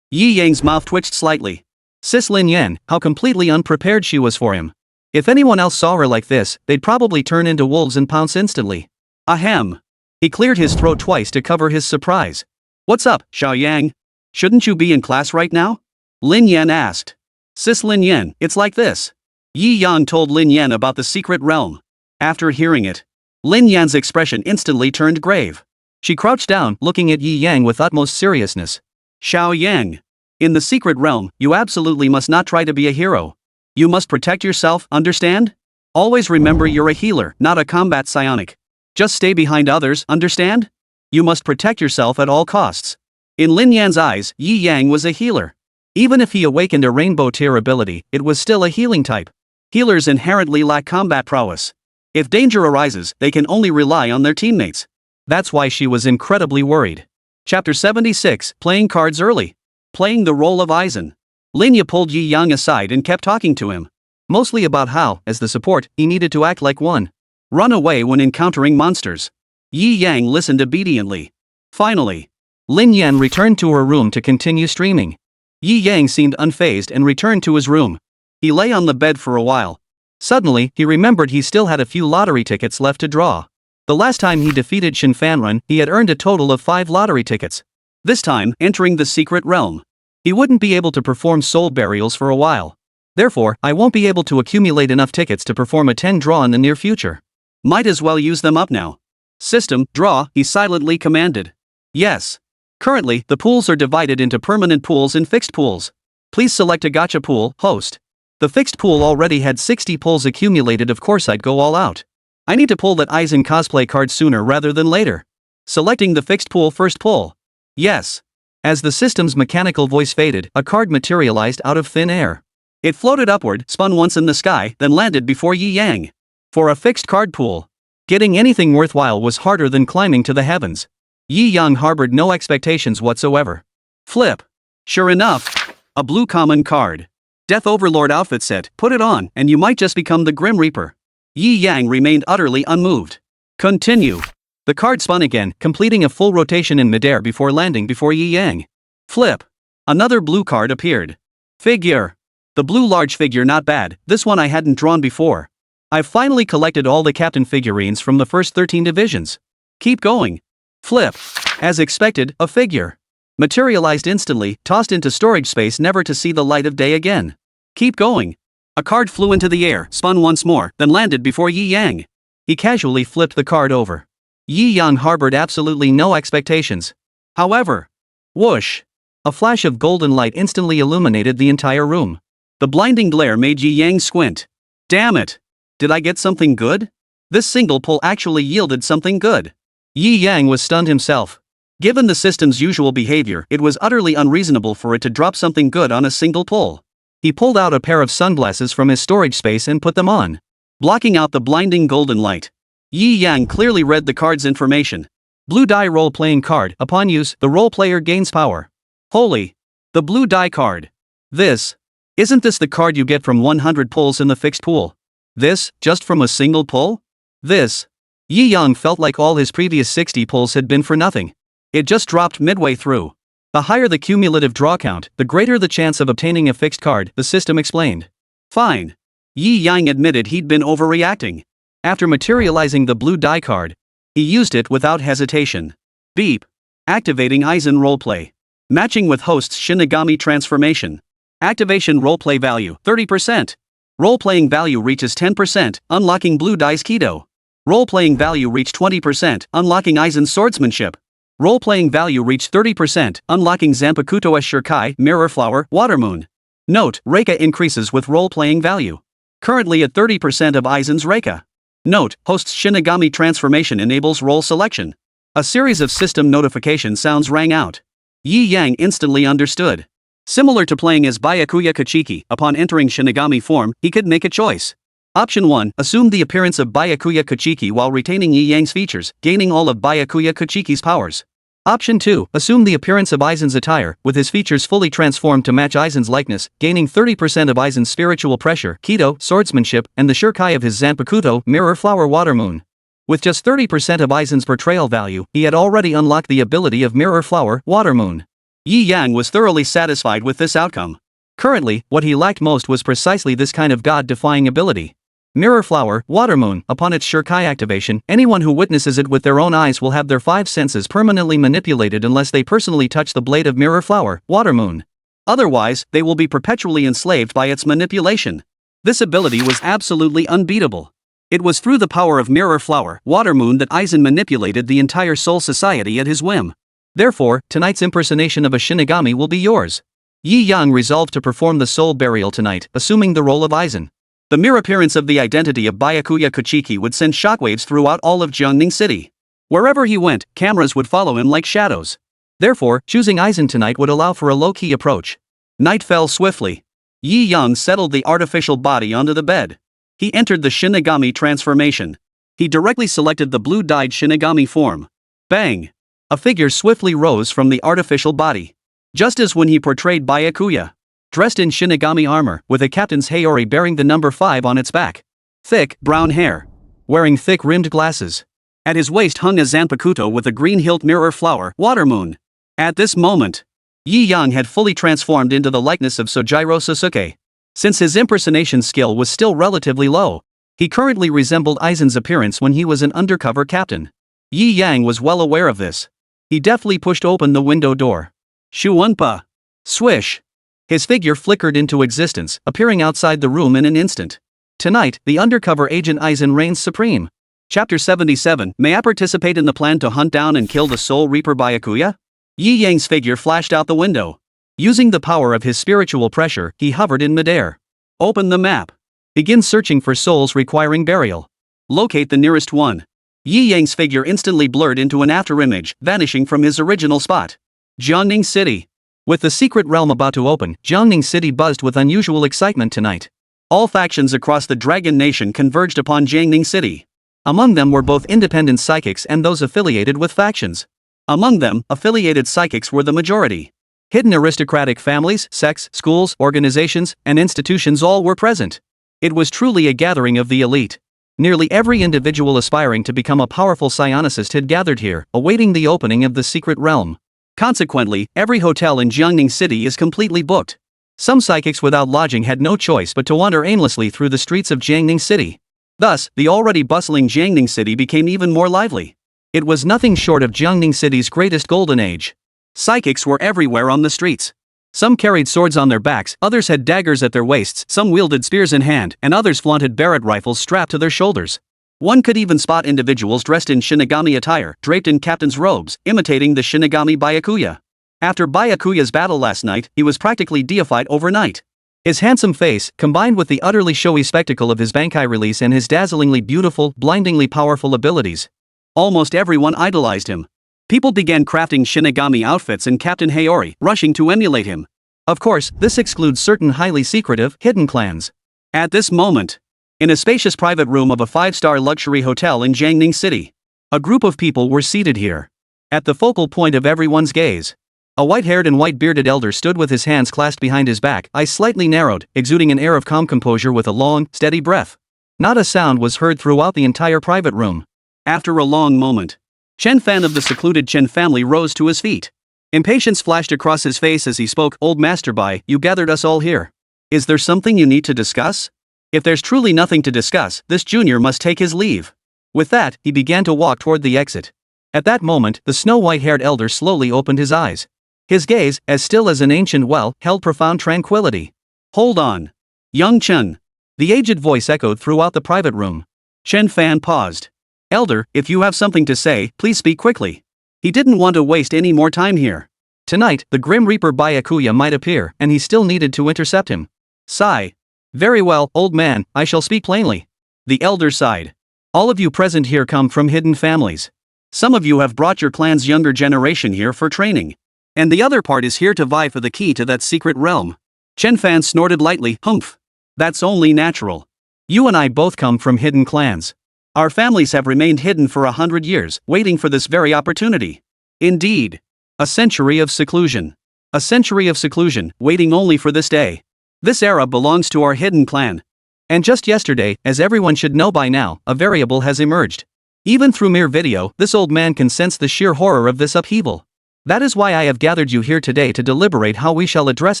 Yi Yang's mouth twitched slightly. Sis Lin Yan, how completely unprepared she was for him. If anyone else saw her like this, they'd probably turn into wolves and pounce instantly. Ahem. He cleared his throat twice to cover his surprise. What's up, Xiao Yang? Shouldn't you be in class right now? Lin Yan asked. Sis Lin Yan, it's like this. Yi Yang told Lin Yan about the secret realm. After hearing it, Lin Yan's expression instantly turned grave. She crouched down, looking at Yi Yang with utmost seriousness. Xiao Yang. In the secret realm, you absolutely must not try to be a hero. You must protect yourself, understand? Always remember you're a healer, not a combat psionic. Just stay behind others, understand? You must protect yourself at all costs. In Lin Yan's eyes, Yi Yang was a healer. Even if he awakened a rainbow tier ability, it was still a healing type. Healers inherently lack combat prowess. If danger arises, they can only rely on their teammates. That's why she was incredibly worried. Chapter 76, Playing Cards Early. Playing the role of Aizen. Lin Yan pulled Yi Yang aside and kept talking to him. Mostly about how, as the support, he needed to act like one. Run away when encountering monsters. Yi Yang listened obediently. Finally, Lin Yan returned to her room to continue streaming. Yi Yang seemed unfazed and returned to his room. He lay on the bed for a while. Suddenly, he remembered he still had a few lottery tickets left to draw. The last time he defeated Shin Fanrun, he had earned a total of 5 lottery tickets. This time, entering the secret realm. He wouldn't be able to perform soul burials for a while. Therefore, I won't be able to accumulate enough tickets to perform a 10 draw in the near future. Might as well use them up now. System, draw, he silently commanded. Yes. Currently, the pools are divided into permanent pools and fixed pools. Please select a gacha pool, host. The fixed pool already had 60 pulls accumulated, of course I'd go all out. I need to pull that Aizen cosplay card sooner rather than later. Selecting the fixed pool, first pull. Yes. As the system's mechanical voice faded, a card materialized out of thin air. It floated upward, spun once in the sky, then landed before Yi Yang. For a fixed card pool, getting anything worthwhile was harder than climbing to the heavens. Yi Yang harbored no expectations whatsoever. Flip. Sure enough, a blue common card. Death Overlord outfit set, put it on, and you might just become the Grim Reaper. Yi Yang remained utterly unmoved. Continue. The card spun again, completing a full rotation in midair before landing before Yi Yang. Flip. Another blue card appeared. Figure. The blue large figure, not bad, this one I hadn't drawn before. I've finally collected all the captain figurines from the first 13 divisions. Keep going. Flip. As expected, a figure. Materialized instantly, tossed into storage space never to see the light of day again. Keep going. A card flew into the air, spun once more, then landed before Yi Yang. He casually flipped the card over. Yi Yang harbored absolutely no expectations. However, whoosh! A flash of golden light instantly illuminated the entire room. The blinding glare made Yi Yang squint. Damn it! Did I get something good? This single pull actually yielded something good. Yi Yang was stunned himself. Given the system's usual behavior, it was utterly unreasonable for it to drop something good on a single pull. He pulled out a pair of sunglasses from his storage space and put them on, blocking out the blinding golden light. Yi Yang clearly read the card's information. Blue die role-playing card. Upon use, the role player gains power. Holy! The blue die card. Isn't this the card you get from 100 pulls in the fixed pool? This, just from a single pull? Yi Yang felt like all his previous 60 pulls had been for nothing. It just dropped midway through. The higher the cumulative draw count, the greater the chance of obtaining a fixed card, the system explained. Fine. Yi Yang admitted he'd been overreacting. After materializing the blue die card, he used it without hesitation. Beep. Activating Aizen roleplay. Matching with Host's Shinigami transformation. Activation roleplay value, 30%. Roleplaying value reaches 10%, unlocking blue die's Kido. Roleplaying value reached 20%, unlocking Aizen's swordsmanship. Roleplaying value reached 30%, unlocking Zanpakuto's Shirkai, Mirror Flower, Watermoon. Note, Reika increases with roleplaying value. Currently at 30% of Aizen's Reika. Note, Host's Shinigami transformation enables role selection. A series of system notification sounds rang out. Yi Yang instantly understood. Similar to playing as Byakuya Kachiki, upon entering Shinigami form, he could make a choice. Option 1, assume the appearance of Byakuya Kachiki while retaining Yi Yang's features, gaining all of Byakuya Kachiki's powers. Option 2, assume the appearance of Aizen's attire, with his features fully transformed to match Aizen's likeness, gaining 30% of Aizen's spiritual pressure, Kido, swordsmanship, and the Shirkai of his Zanpakuto, Mirror Flower Watermoon. With just 30% of Aizen's portrayal value, he had already unlocked the ability of Mirror Flower, Watermoon. Yi Yang was thoroughly satisfied with this outcome. Currently, what he lacked most was precisely this kind of god-defying ability. Mirror Flower, Watermoon. Upon its Shirkai activation, anyone who witnesses it with their own eyes will have their 5 senses permanently manipulated unless they personally touch the blade of Mirror Flower, Watermoon. Otherwise, they will be perpetually enslaved by its manipulation. This ability was absolutely unbeatable. It was through the power of Mirror Flower, Watermoon that Aizen manipulated the entire Soul Society at his whim. Therefore, tonight's impersonation of a Shinigami will be yours. Yi Yang resolved to perform the soul burial tonight, assuming the role of Aizen. The mere appearance of the identity of Byakuya Kachiki would send shockwaves throughout all of Jiangning City. Wherever he went, cameras would follow him like shadows. Therefore, choosing Aizen tonight would allow for a low-key approach. Night fell swiftly. Yi Yang settled the artificial body onto the bed. He entered the Shinigami transformation. He directly selected the blue-dyed Shinigami form. Bang! A figure swiftly rose from the artificial body. Just as when he portrayed Byakuya. Dressed in Shinigami armor, with a captain's Heir bearing the number 5 on its back. Thick, brown hair. Wearing thick-rimmed glasses. At his waist hung a Zanpakuto with a green-hilt mirror flower, Watermoon. At this moment, Yi Yang had fully transformed into the likeness of Sojiro Sasuke. Since his impersonation skill was still relatively low, he currently resembled Aizen's appearance when he was an undercover captain. Yi Yang was well aware of this. He deftly pushed open the window door. Shuunpa! Swish! His figure flickered into existence, appearing outside the room in an instant. Tonight, the undercover agent Aizen reigns supreme. Chapter 77, May I participate in the plan to hunt down and kill the Soul Reaper Byakuya? Yi Yang's figure flashed out the window. Using the power of his spiritual pressure, he hovered in midair. Open the map. Begin searching for souls requiring burial. Locate the nearest one. Yi Yang's figure instantly blurred into an afterimage, vanishing from his original spot. Jiangning City. With the secret realm about to open, Jiangning City buzzed with unusual excitement tonight. All factions across the Dragon Nation converged upon Jiangning City. Among them were both independent psychics and those affiliated with factions. Among them, affiliated psychics were the majority. Hidden aristocratic families, sects, schools, organizations, and institutions all were present. It was truly a gathering of the elite. Nearly every individual aspiring to become a powerful psionicist had gathered here, awaiting the opening of the secret realm. Consequently, every hotel in Jiangning City is completely booked. Some psychics without lodging had no choice but to wander aimlessly through the streets of Jiangning City. Thus, the already bustling Jiangning City became even more lively. It was nothing short of Jiangning City's greatest golden age. Psychics were everywhere on the streets. Some carried swords on their backs, others had daggers at their waists, some wielded spears in hand, and others flaunted Barrett rifles strapped to their shoulders. One could even spot individuals dressed in Shinigami attire, draped in captain's robes, imitating the Shinigami Byakuya. After Byakuya's battle last night, he was practically deified overnight. His handsome face, combined with the utterly showy spectacle of his Bankai release and his dazzlingly beautiful, blindingly powerful abilities. Almost everyone idolized him. People began crafting Shinigami outfits and Captain Heir, rushing to emulate him. Of course, this excludes certain highly secretive, hidden clans. At this moment, in a spacious private room of a 5-star luxury hotel in Jiangning City, a group of people were seated here. At the focal point of everyone's gaze, a white-haired and white-bearded elder stood with his hands clasped behind his back, eyes slightly narrowed, exuding an air of calm composure with a long, steady breath. Not a sound was heard throughout the entire private room. After a long moment, Chen Fan of the secluded Chen family rose to his feet. Impatience flashed across his face as he spoke. "Old Master Bai, you gathered us all here. Is there something you need to discuss? If there's truly nothing to discuss, this junior must take his leave." With that, he began to walk toward the exit. At that moment, the snow-white-haired elder slowly opened his eyes. His gaze, as still as an ancient well, held profound tranquility. "Hold on. Young Chen." The aged voice echoed throughout the private room. Chen Fan paused. "Elder, if you have something to say, please speak quickly." He didn't want to waste any more time here. Tonight, the Grim Reaper Byakuya might appear, and he still needed to intercept him. Sigh. "Very well, old man, I shall speak plainly." The elder sighed. "All of you present here come from hidden families. Some of you have brought your clan's younger generation here for training. And the other part is here to vie for the key to that secret realm." Chen Fan snorted lightly. "Humph. That's only natural. You and I both come from hidden clans. Our families have remained hidden for 100 years, waiting for this very opportunity. Indeed. A century of seclusion. A century of seclusion, waiting only for this day. This era belongs to our hidden clan. And just yesterday, as everyone should know by now, a variable has emerged. Even through mere video, this old man can sense the sheer horror of this upheaval. That is why I have gathered you here today to deliberate how we shall address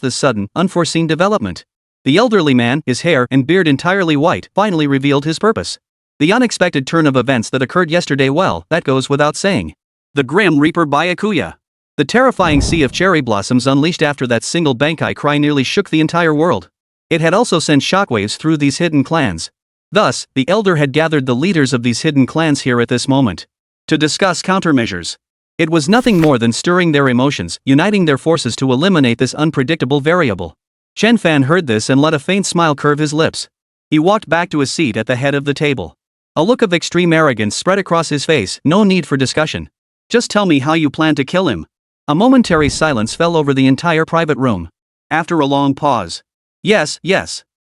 this sudden, unforeseen development." The elderly man, his hair and beard entirely white, finally revealed his purpose. The unexpected turn of events that occurred yesterday, well, that goes without saying. The Grim Reaper Byakuya. The terrifying sea of cherry blossoms unleashed after that single Bankai cry nearly shook the entire world. It had also sent shockwaves through these hidden clans. Thus, the elder had gathered the leaders of these hidden clans here at this moment to discuss countermeasures. It was nothing more than stirring their emotions, uniting their forces to eliminate this unpredictable variable. Chen Fan heard this and let a faint smile curve his lips. He walked back to his seat at the head of the table. A look of extreme arrogance spread across his face. "No need for discussion. Just tell me how you plan to kill him." A momentary silence fell over the entire private room. After a long pause. Yes.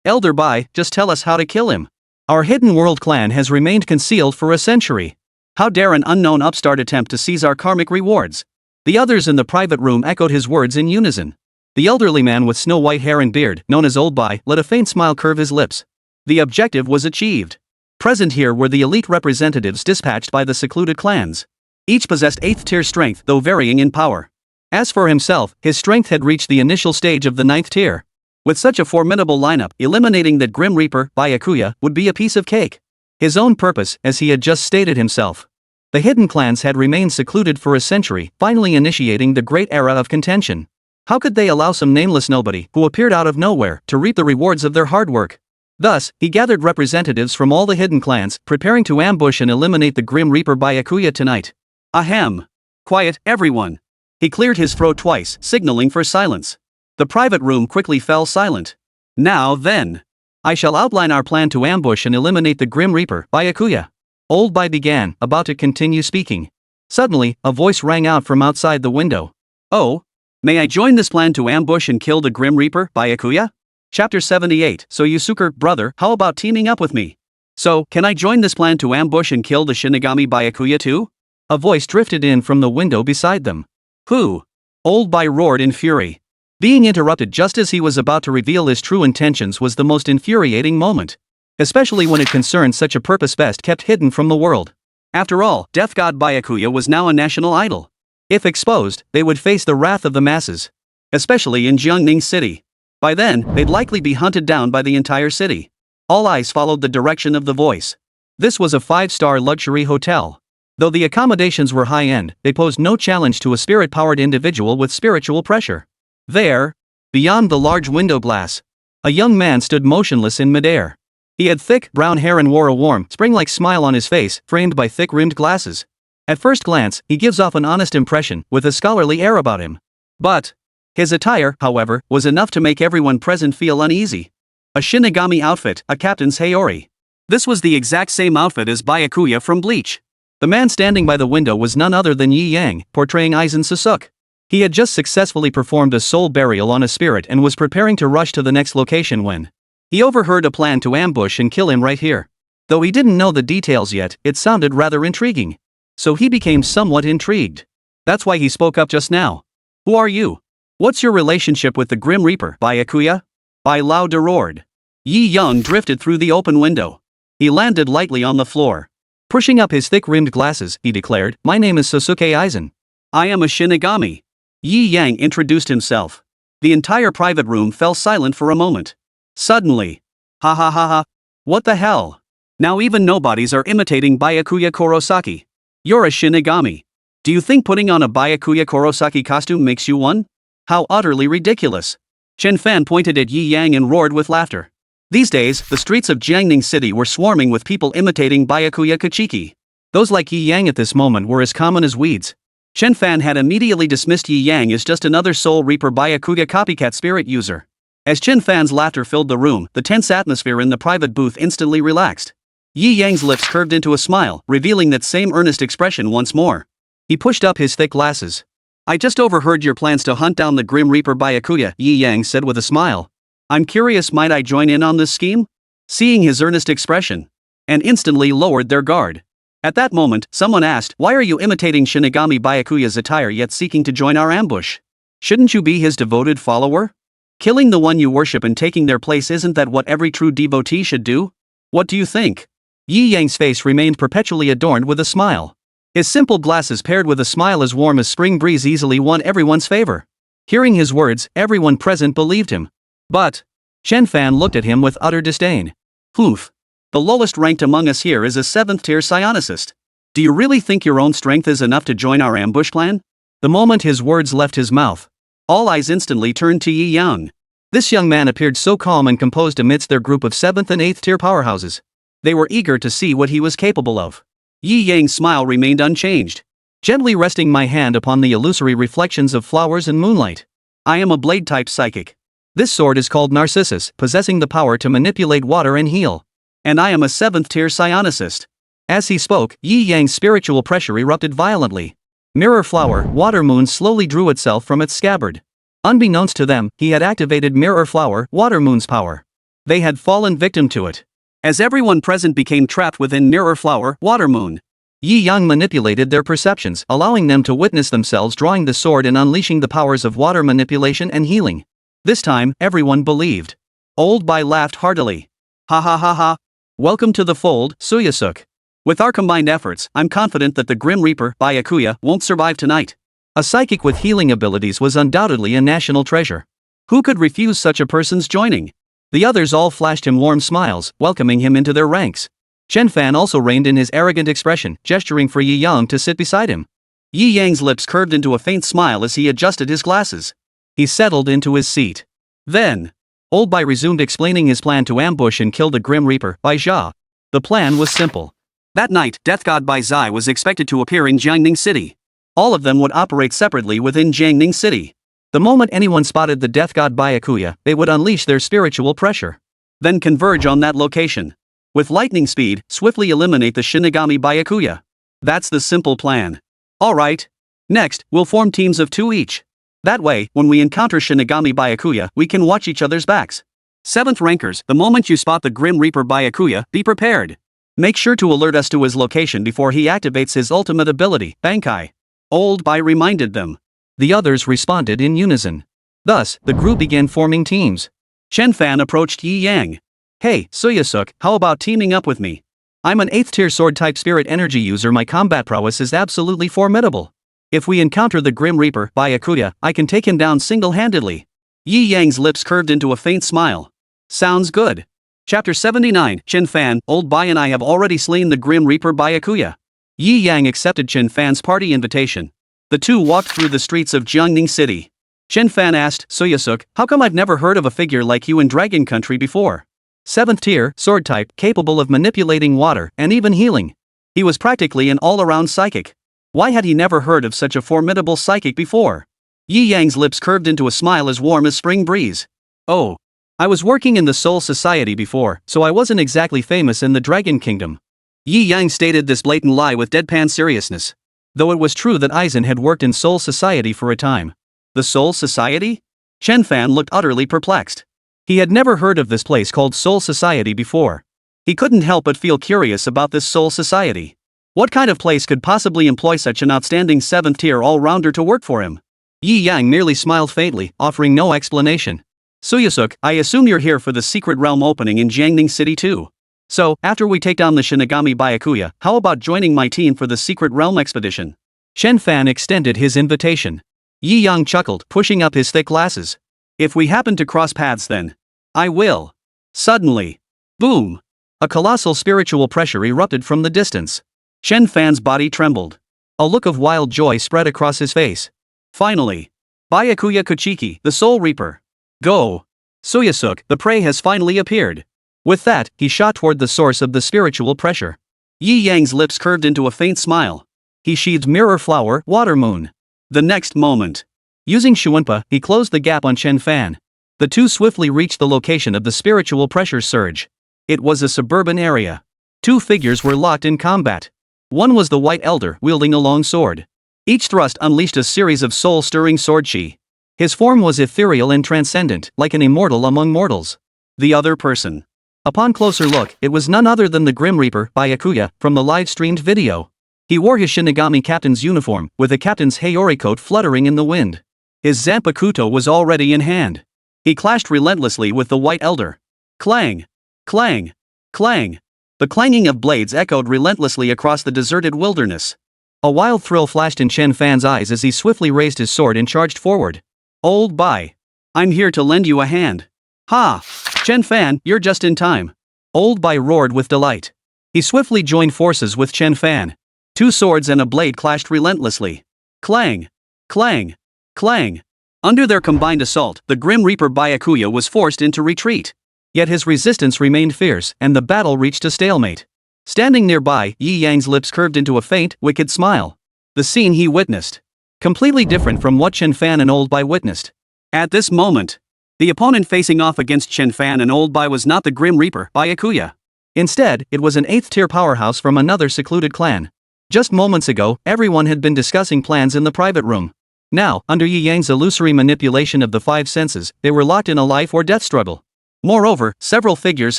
Elder Bai, just tell us how to kill him. Our hidden world clan has remained concealed for a century. How dare an unknown upstart attempt to seize our karmic rewards?" The others in the private room echoed his words in unison. The elderly man with snow-white hair and beard, known as Old Bai, let a faint smile curve his lips. The objective was achieved. Present here were the elite representatives dispatched by the secluded clans. Each possessed 8th tier strength, though varying in power. As for himself, his strength had reached the initial stage of the 9th tier. With such a formidable lineup, eliminating that Grim Reaper, Byakuya, would be a piece of cake. His own purpose, as he had just stated himself. The hidden clans had remained secluded for a century, finally initiating the great era of contention. How could they allow some nameless nobody, who appeared out of nowhere, to reap the rewards of their hard work? Thus, he gathered representatives from all the hidden clans, preparing to ambush and eliminate the Grim Reaper Byakuya tonight. Ahem. Quiet, everyone. He cleared his throat twice, signaling for silence. The private room quickly fell silent. Now then. I shall outline our plan to ambush and eliminate the Grim Reaper Byakuya. Old Bai began, about to continue speaking. Suddenly, a voice rang out from outside the window. "Oh? May I join this plan to ambush and kill the Grim Reaper Byakuya?" Chapter 78. "So Yusuke, brother, how about teaming up with me? So, can I join this plan to ambush and kill the Shinigami Byakuya too?" A voice drifted in from the window beside them. "Who?" Old Bai roared in fury. Being interrupted just as he was about to reveal his true intentions was the most infuriating moment. Especially when it concerned such a purpose best kept hidden from the world. After all, Death God Byakuya was now a national idol. If exposed, they would face the wrath of the masses. Especially in Jiangning City. By then, they'd likely be hunted down by the entire city. All eyes followed the direction of the voice. This was a 5-star luxury hotel. Though the accommodations were high-end, they posed no challenge to a spirit-powered individual with spiritual pressure. There, Beyond the large window glass, a young man stood motionless in midair. He had thick, brown hair and wore a warm, spring-like smile on his face, framed by thick-rimmed glasses. At first glance, he gives off an honest impression, with a scholarly air about him. But his attire, however, was enough to make everyone present feel uneasy. A Shinigami outfit, a captain's Heir. This was the exact same outfit as Byakuya from Bleach. The man standing by the window was none other than Yi Yang, portraying Aizen Sasuke. He had just successfully performed a soul burial on a spirit and was preparing to rush to the next location when he overheard a plan to ambush and kill him right here. Though he didn't know the details yet, it sounded rather intriguing. So he became somewhat intrigued. That's why he spoke up just now. Who are you? What's your relationship with the Grim Reaper, Byakuya? Bai Lao roared. Yi Yang drifted through the open window. He landed lightly on the floor. Pushing up his thick-rimmed glasses, he declared, "My name is Sasuke Aizen. I am a Shinigami." Yi Yang introduced himself. The entire private room fell silent for a moment. Suddenly, ha ha ha ha. What the hell? Now even nobodies are imitating Byakuya Kurosaki. You're a Shinigami. Do you think putting on a Byakuya Kurosaki costume makes you one? How utterly ridiculous. Chen Fan pointed at Yi Yang and roared with laughter. These days, the streets of Jiangning City were swarming with people imitating Byakuya Kachiki. Those like Yi Yang at this moment were as common as weeds. Chen Fan had immediately dismissed Yi Yang as just another Soul Reaper Byakuya copycat spirit user. As Chen Fan's laughter filled the room, the tense atmosphere in the private booth instantly relaxed. Yi Yang's lips curved into a smile, revealing that same earnest expression once more. He pushed up his thick glasses. I just overheard your plans to hunt down the Grim Reaper Byakuya, Yi Yang said with a smile. I'm curious, might I join in on this scheme? Seeing his earnest expression, and instantly lowered their guard. At that moment, someone asked, why are you imitating Shinigami Byakuya's attire yet seeking to join our ambush? Shouldn't you be his devoted follower? Killing the one you worship and taking their place, isn't that what every true devotee should do? What do you think? Yi Yang's face remained perpetually adorned with a smile. His simple glasses paired with a smile as warm as spring breeze easily won everyone's favor. Hearing his words, everyone present believed him. But Chen Fan looked at him with utter disdain. Oof. The lowest ranked among us here is a 7th-tier psionicist. Do you really think your own strength is enough to join our ambush plan? The moment his words left his mouth, all eyes instantly turned to Yi Yang. This young man appeared so calm and composed amidst their group of 7th and 8th-tier powerhouses. They were eager to see what he was capable of. Yi Yang's smile remained unchanged, gently resting my hand upon the illusory reflections of flowers and moonlight. I am a blade-type psychic. This sword is called Narcissus, possessing the power to manipulate water and heal. And I am a 7th-tier psionicist. As he spoke, Yi Yang's spiritual pressure erupted violently. Mirror Flower, Water Moon slowly drew itself from its scabbard. Unbeknownst to them, he had activated Mirror Flower, Water Moon's power. They had fallen victim to it. As everyone present became trapped within Mirror Flower, Water Moon, Yi Yang manipulated their perceptions, allowing them to witness themselves drawing the sword and unleashing the powers of water manipulation and healing. This time, everyone believed. Old Bai laughed heartily. Ha ha ha ha. Welcome to the fold, Suyasuke. With our combined efforts, I'm confident that the Grim Reaper, Byakuya, won't survive tonight. A psychic with healing abilities was undoubtedly a national treasure. Who could refuse such a person's joining? The others all flashed him warm smiles, welcoming him into their ranks. Chen Fan also reined in his arrogant expression, gesturing for Yi Yang to sit beside him. Yi Yang's lips curved into a faint smile as he adjusted his glasses. He settled into his seat. Then, Old Bai resumed explaining his plan to ambush and kill the Grim Reaper, Bai Jia. The plan was simple. That night, Death God Bai Zai was expected to appear in Jiangning City. All of them would operate separately within Jiangning City. The moment anyone spotted the Death God Byakuya, they would unleash their spiritual pressure. Then converge on that location. With lightning speed, swiftly eliminate the Shinigami Byakuya. That's the simple plan. Alright. Next, we'll form teams of 2 each. That way, when we encounter Shinigami Byakuya, we can watch each other's backs. 7th rankers, the moment you spot the Grim Reaper Byakuya, be prepared. Make sure to alert us to his location before he activates his ultimate ability, Bankai. Old Bai reminded them. The others responded in unison. Thus, the group began forming teams. Chen Fan approached Yi Yang. Hey, Suyasuke, how about teaming up with me? I'm an 8th-tier sword-type spirit energy user. My combat prowess is absolutely formidable. If we encounter the Grim Reaper, Byakuya, I can take him down single-handedly. Yi Yang's lips curved into a faint smile. Sounds good. Chapter 79, Chen Fan, Old Bai and I have already slain the Grim Reaper Byakuya. Yi Yang accepted Chen Fan's party invitation. The two walked through the streets of Jiangning City. Chen Fan asked Suyasuk, how come I've never heard of a figure like you in Dragon Country before? 7th tier, sword type, capable of manipulating water and even healing. He was practically an all-around psychic. Why had he never heard of such a formidable psychic before? Yi Yang's lips curved into a smile as warm as spring breeze. Oh. I was working in the Soul Society before, so I wasn't exactly famous in the Dragon Kingdom. Yi Yang stated this blatant lie with deadpan seriousness. Though it was true that Aizen had worked in Soul Society for a time. The Soul Society? Chen Fan looked utterly perplexed. He had never heard of this place called Soul Society before. He couldn't help but feel curious about this Soul Society. What kind of place could possibly employ such an outstanding 7th tier all-rounder to work for him? Yi Yang merely smiled faintly, offering no explanation. Suyasuk, I assume you're here for the secret realm opening in Jiangning City too. So, after we take down the Shinigami Byakuya, how about joining my team for the secret realm expedition? Chen Fan extended his invitation. Yi Yang chuckled, pushing up his thick glasses. If we happen to cross paths then. I will. Suddenly. Boom. A colossal spiritual pressure erupted from the distance. Chen Fan's body trembled. A look of wild joy spread across his face. Finally. Byakuya Kuchiki, the Soul Reaper. Go. Suyasuk, the prey has finally appeared. With that, he shot toward the source of the spiritual pressure. Yi Yang's lips curved into a faint smile. He sheathed Mirror Flower, Water Moon. The next moment. Using Shuanpa, he closed the gap on Chen Fan. The two swiftly reached the location of the spiritual pressure surge. It was a suburban area. Two figures were locked in combat. One was the White Elder wielding a long sword. Each thrust unleashed a series of soul-stirring sword chi. His form was ethereal and transcendent, like an immortal among mortals. The other person. Upon closer look, it was none other than the Grim Reaper Byakuya from the live-streamed video. He wore his Shinigami captain's uniform, with the captain's Heir coat fluttering in the wind. His Zanpakuto was already in hand. He clashed relentlessly with the White Elder. Clang! Clang! Clang! The clanging of blades echoed relentlessly across the deserted wilderness. A wild thrill flashed in Chen Fan's eyes as he swiftly raised his sword and charged forward. Old Bai. I'm here to lend you a hand. Ha! Chen Fan, you're just in time. Old Bai roared with delight. He swiftly joined forces with Chen Fan. Two swords and a blade clashed relentlessly. Clang! Clang! Clang! Under their combined assault, the Grim Reaper Byakuya was forced into retreat. Yet his resistance remained fierce, and the battle reached a stalemate. Standing nearby, Yi Yang's lips curved into a faint, wicked smile. The scene he witnessed. Completely different from what Chen Fan and Old Bai witnessed. At this moment, the opponent facing off against Chen Fan and Old Bai was not the Grim Reaper Byakuya. Instead, it was an 8th-tier powerhouse from another secluded clan. Just moments ago, everyone had been discussing plans in the private room. Now, under Yi Yang's illusory manipulation of the 5 senses, they were locked in a life-or-death struggle. Moreover, several figures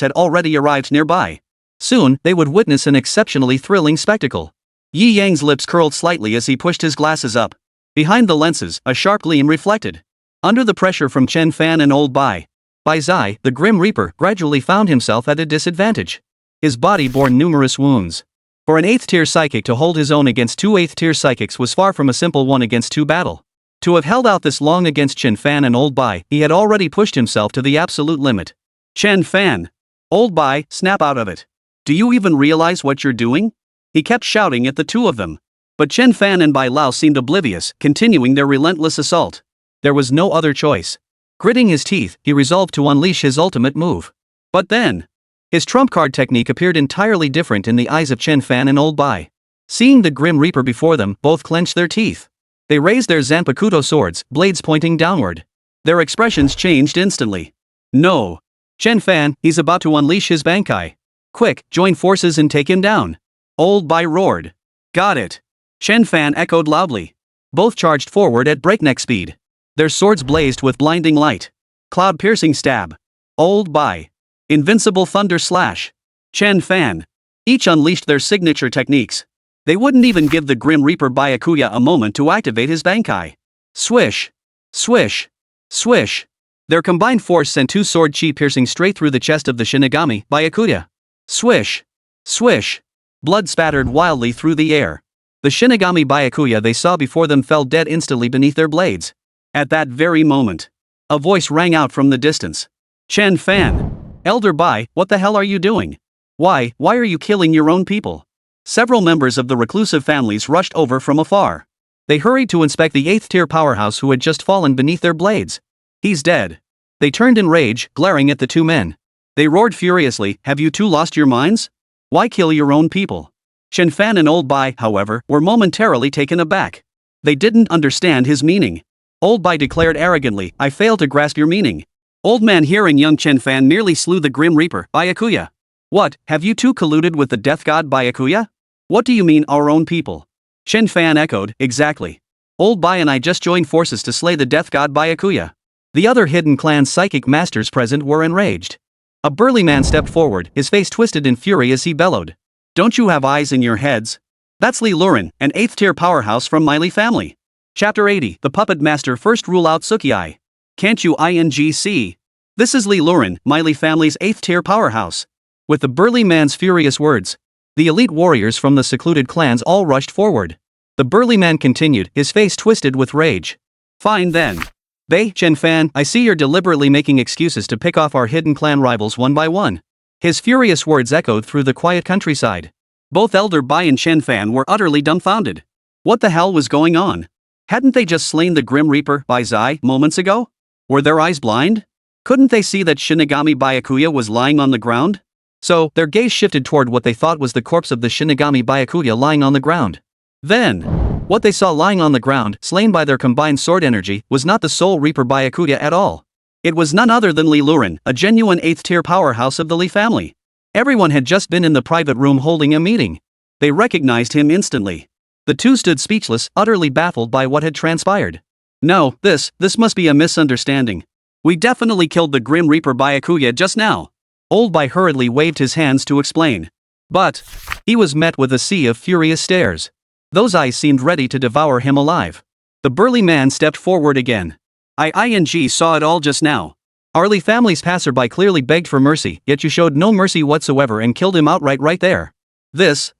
had already arrived nearby. Soon, they would witness an exceptionally thrilling spectacle. Yi Yang's lips curled slightly as he pushed his glasses up. Behind the lenses, a sharp gleam reflected. Under the pressure from Chen Fan and Old Bai, Zai, the Grim Reaper, gradually found himself at a disadvantage. His body bore numerous wounds. For an 8th-tier psychic to hold his own against 2 8th-tier psychics was far from a simple 1-against-2 battle. To have held out this long against Chen Fan and Old Bai, he had already pushed himself to the absolute limit. Chen Fan! Old Bai, snap out of it. Do you even realize what you're doing? He kept shouting at the two of them. But Chen Fan and Bai Lao seemed oblivious, continuing their relentless assault. There was no other choice. Gritting his teeth, he resolved to unleash his ultimate move. But then, his trump card technique appeared entirely different in the eyes of Chen Fan and Old Bai. Seeing the Grim Reaper before them, both clenched their teeth. They raised their Zanpakuto swords, blades pointing downward. Their expressions changed instantly. No. Chen Fan, he's about to unleash his Bankai. Quick, join forces and take him down. Old Bai roared. Got it. Chen Fan echoed loudly. Both charged forward at breakneck speed. Their swords blazed with blinding light. Cloud-piercing stab. Old Bai. Invincible thunder slash. Chen Fan. Each unleashed their signature techniques. They wouldn't even give the Grim Reaper Byakuya a moment to activate his Bankai. Swish. Swish. Swish. Their combined force sent 2 sword chi piercing straight through the chest of the Shinigami Byakuya. Swish. Swish. Blood spattered wildly through the air. The Shinigami Byakuya they saw before them fell dead instantly beneath their blades. At that very moment, a voice rang out from the distance. Chen Fan. Elder Bai, what the hell are you doing? Why are you killing your own people? Several members of the reclusive families rushed over from afar. They hurried to inspect the 8th tier powerhouse who had just fallen beneath their blades. He's dead. They turned in rage, glaring at the two men. They roared furiously, have you two lost your minds? Why kill your own people? Chen Fan and Old Bai, however, were momentarily taken aback. They didn't understand his meaning. Old Bai declared arrogantly, I fail to grasp your meaning. Old man hearing young Chen Fan nearly slew the Grim Reaper, Byakuya. What, have you two colluded with the death god Byakuya? What do you mean, our own people? Chen Fan echoed, exactly. Old Bai and I just joined forces to slay the death god Byakuya. The other hidden clan's psychic masters present were enraged. A burly man stepped forward, his face twisted in fury as he bellowed. Don't you have eyes in your heads? That's Li Lurin, an 8th tier powerhouse from my Li family. Chapter 80, the puppet master first rule out Sukiyai. Can't you see? This is Li Lurin, my Li family's 8th tier powerhouse. With the burly man's furious words, the elite warriors from the secluded clans all rushed forward. The burly man continued, his face twisted with rage. Fine then. Bei Chen Fan, I see you're deliberately making excuses to pick off our hidden clan rivals one by one. His furious words echoed through the quiet countryside. Both Elder Bai and Chen Fan were utterly dumbfounded. What the hell was going on? Hadn't they just slain the Grim Reaper, Bai Zai, moments ago? Were their eyes blind? Couldn't they see that Shinigami Byakuya was lying on the ground? So, their gaze shifted toward what they thought was the corpse of the Shinigami Byakuya lying on the ground. Then, what they saw lying on the ground, slain by their combined sword energy, was not the Soul Reaper Byakuya at all. It was none other than Li Lurin, a genuine 8th tier powerhouse of the Li family. Everyone had just been in the private room holding a meeting. They recognized him instantly. The two stood speechless, utterly baffled by what had transpired. No, this must be a misunderstanding. We definitely killed the Grim Reaper Byakuya just now. Old Bai hurriedly waved his hands to explain. But he was met with a sea of furious stares. Those eyes seemed ready to devour him alive. The burly man stepped forward again. I saw it all just now. Our Li family's passerby clearly begged for mercy, yet you showed no mercy whatsoever and killed him outright right there. This.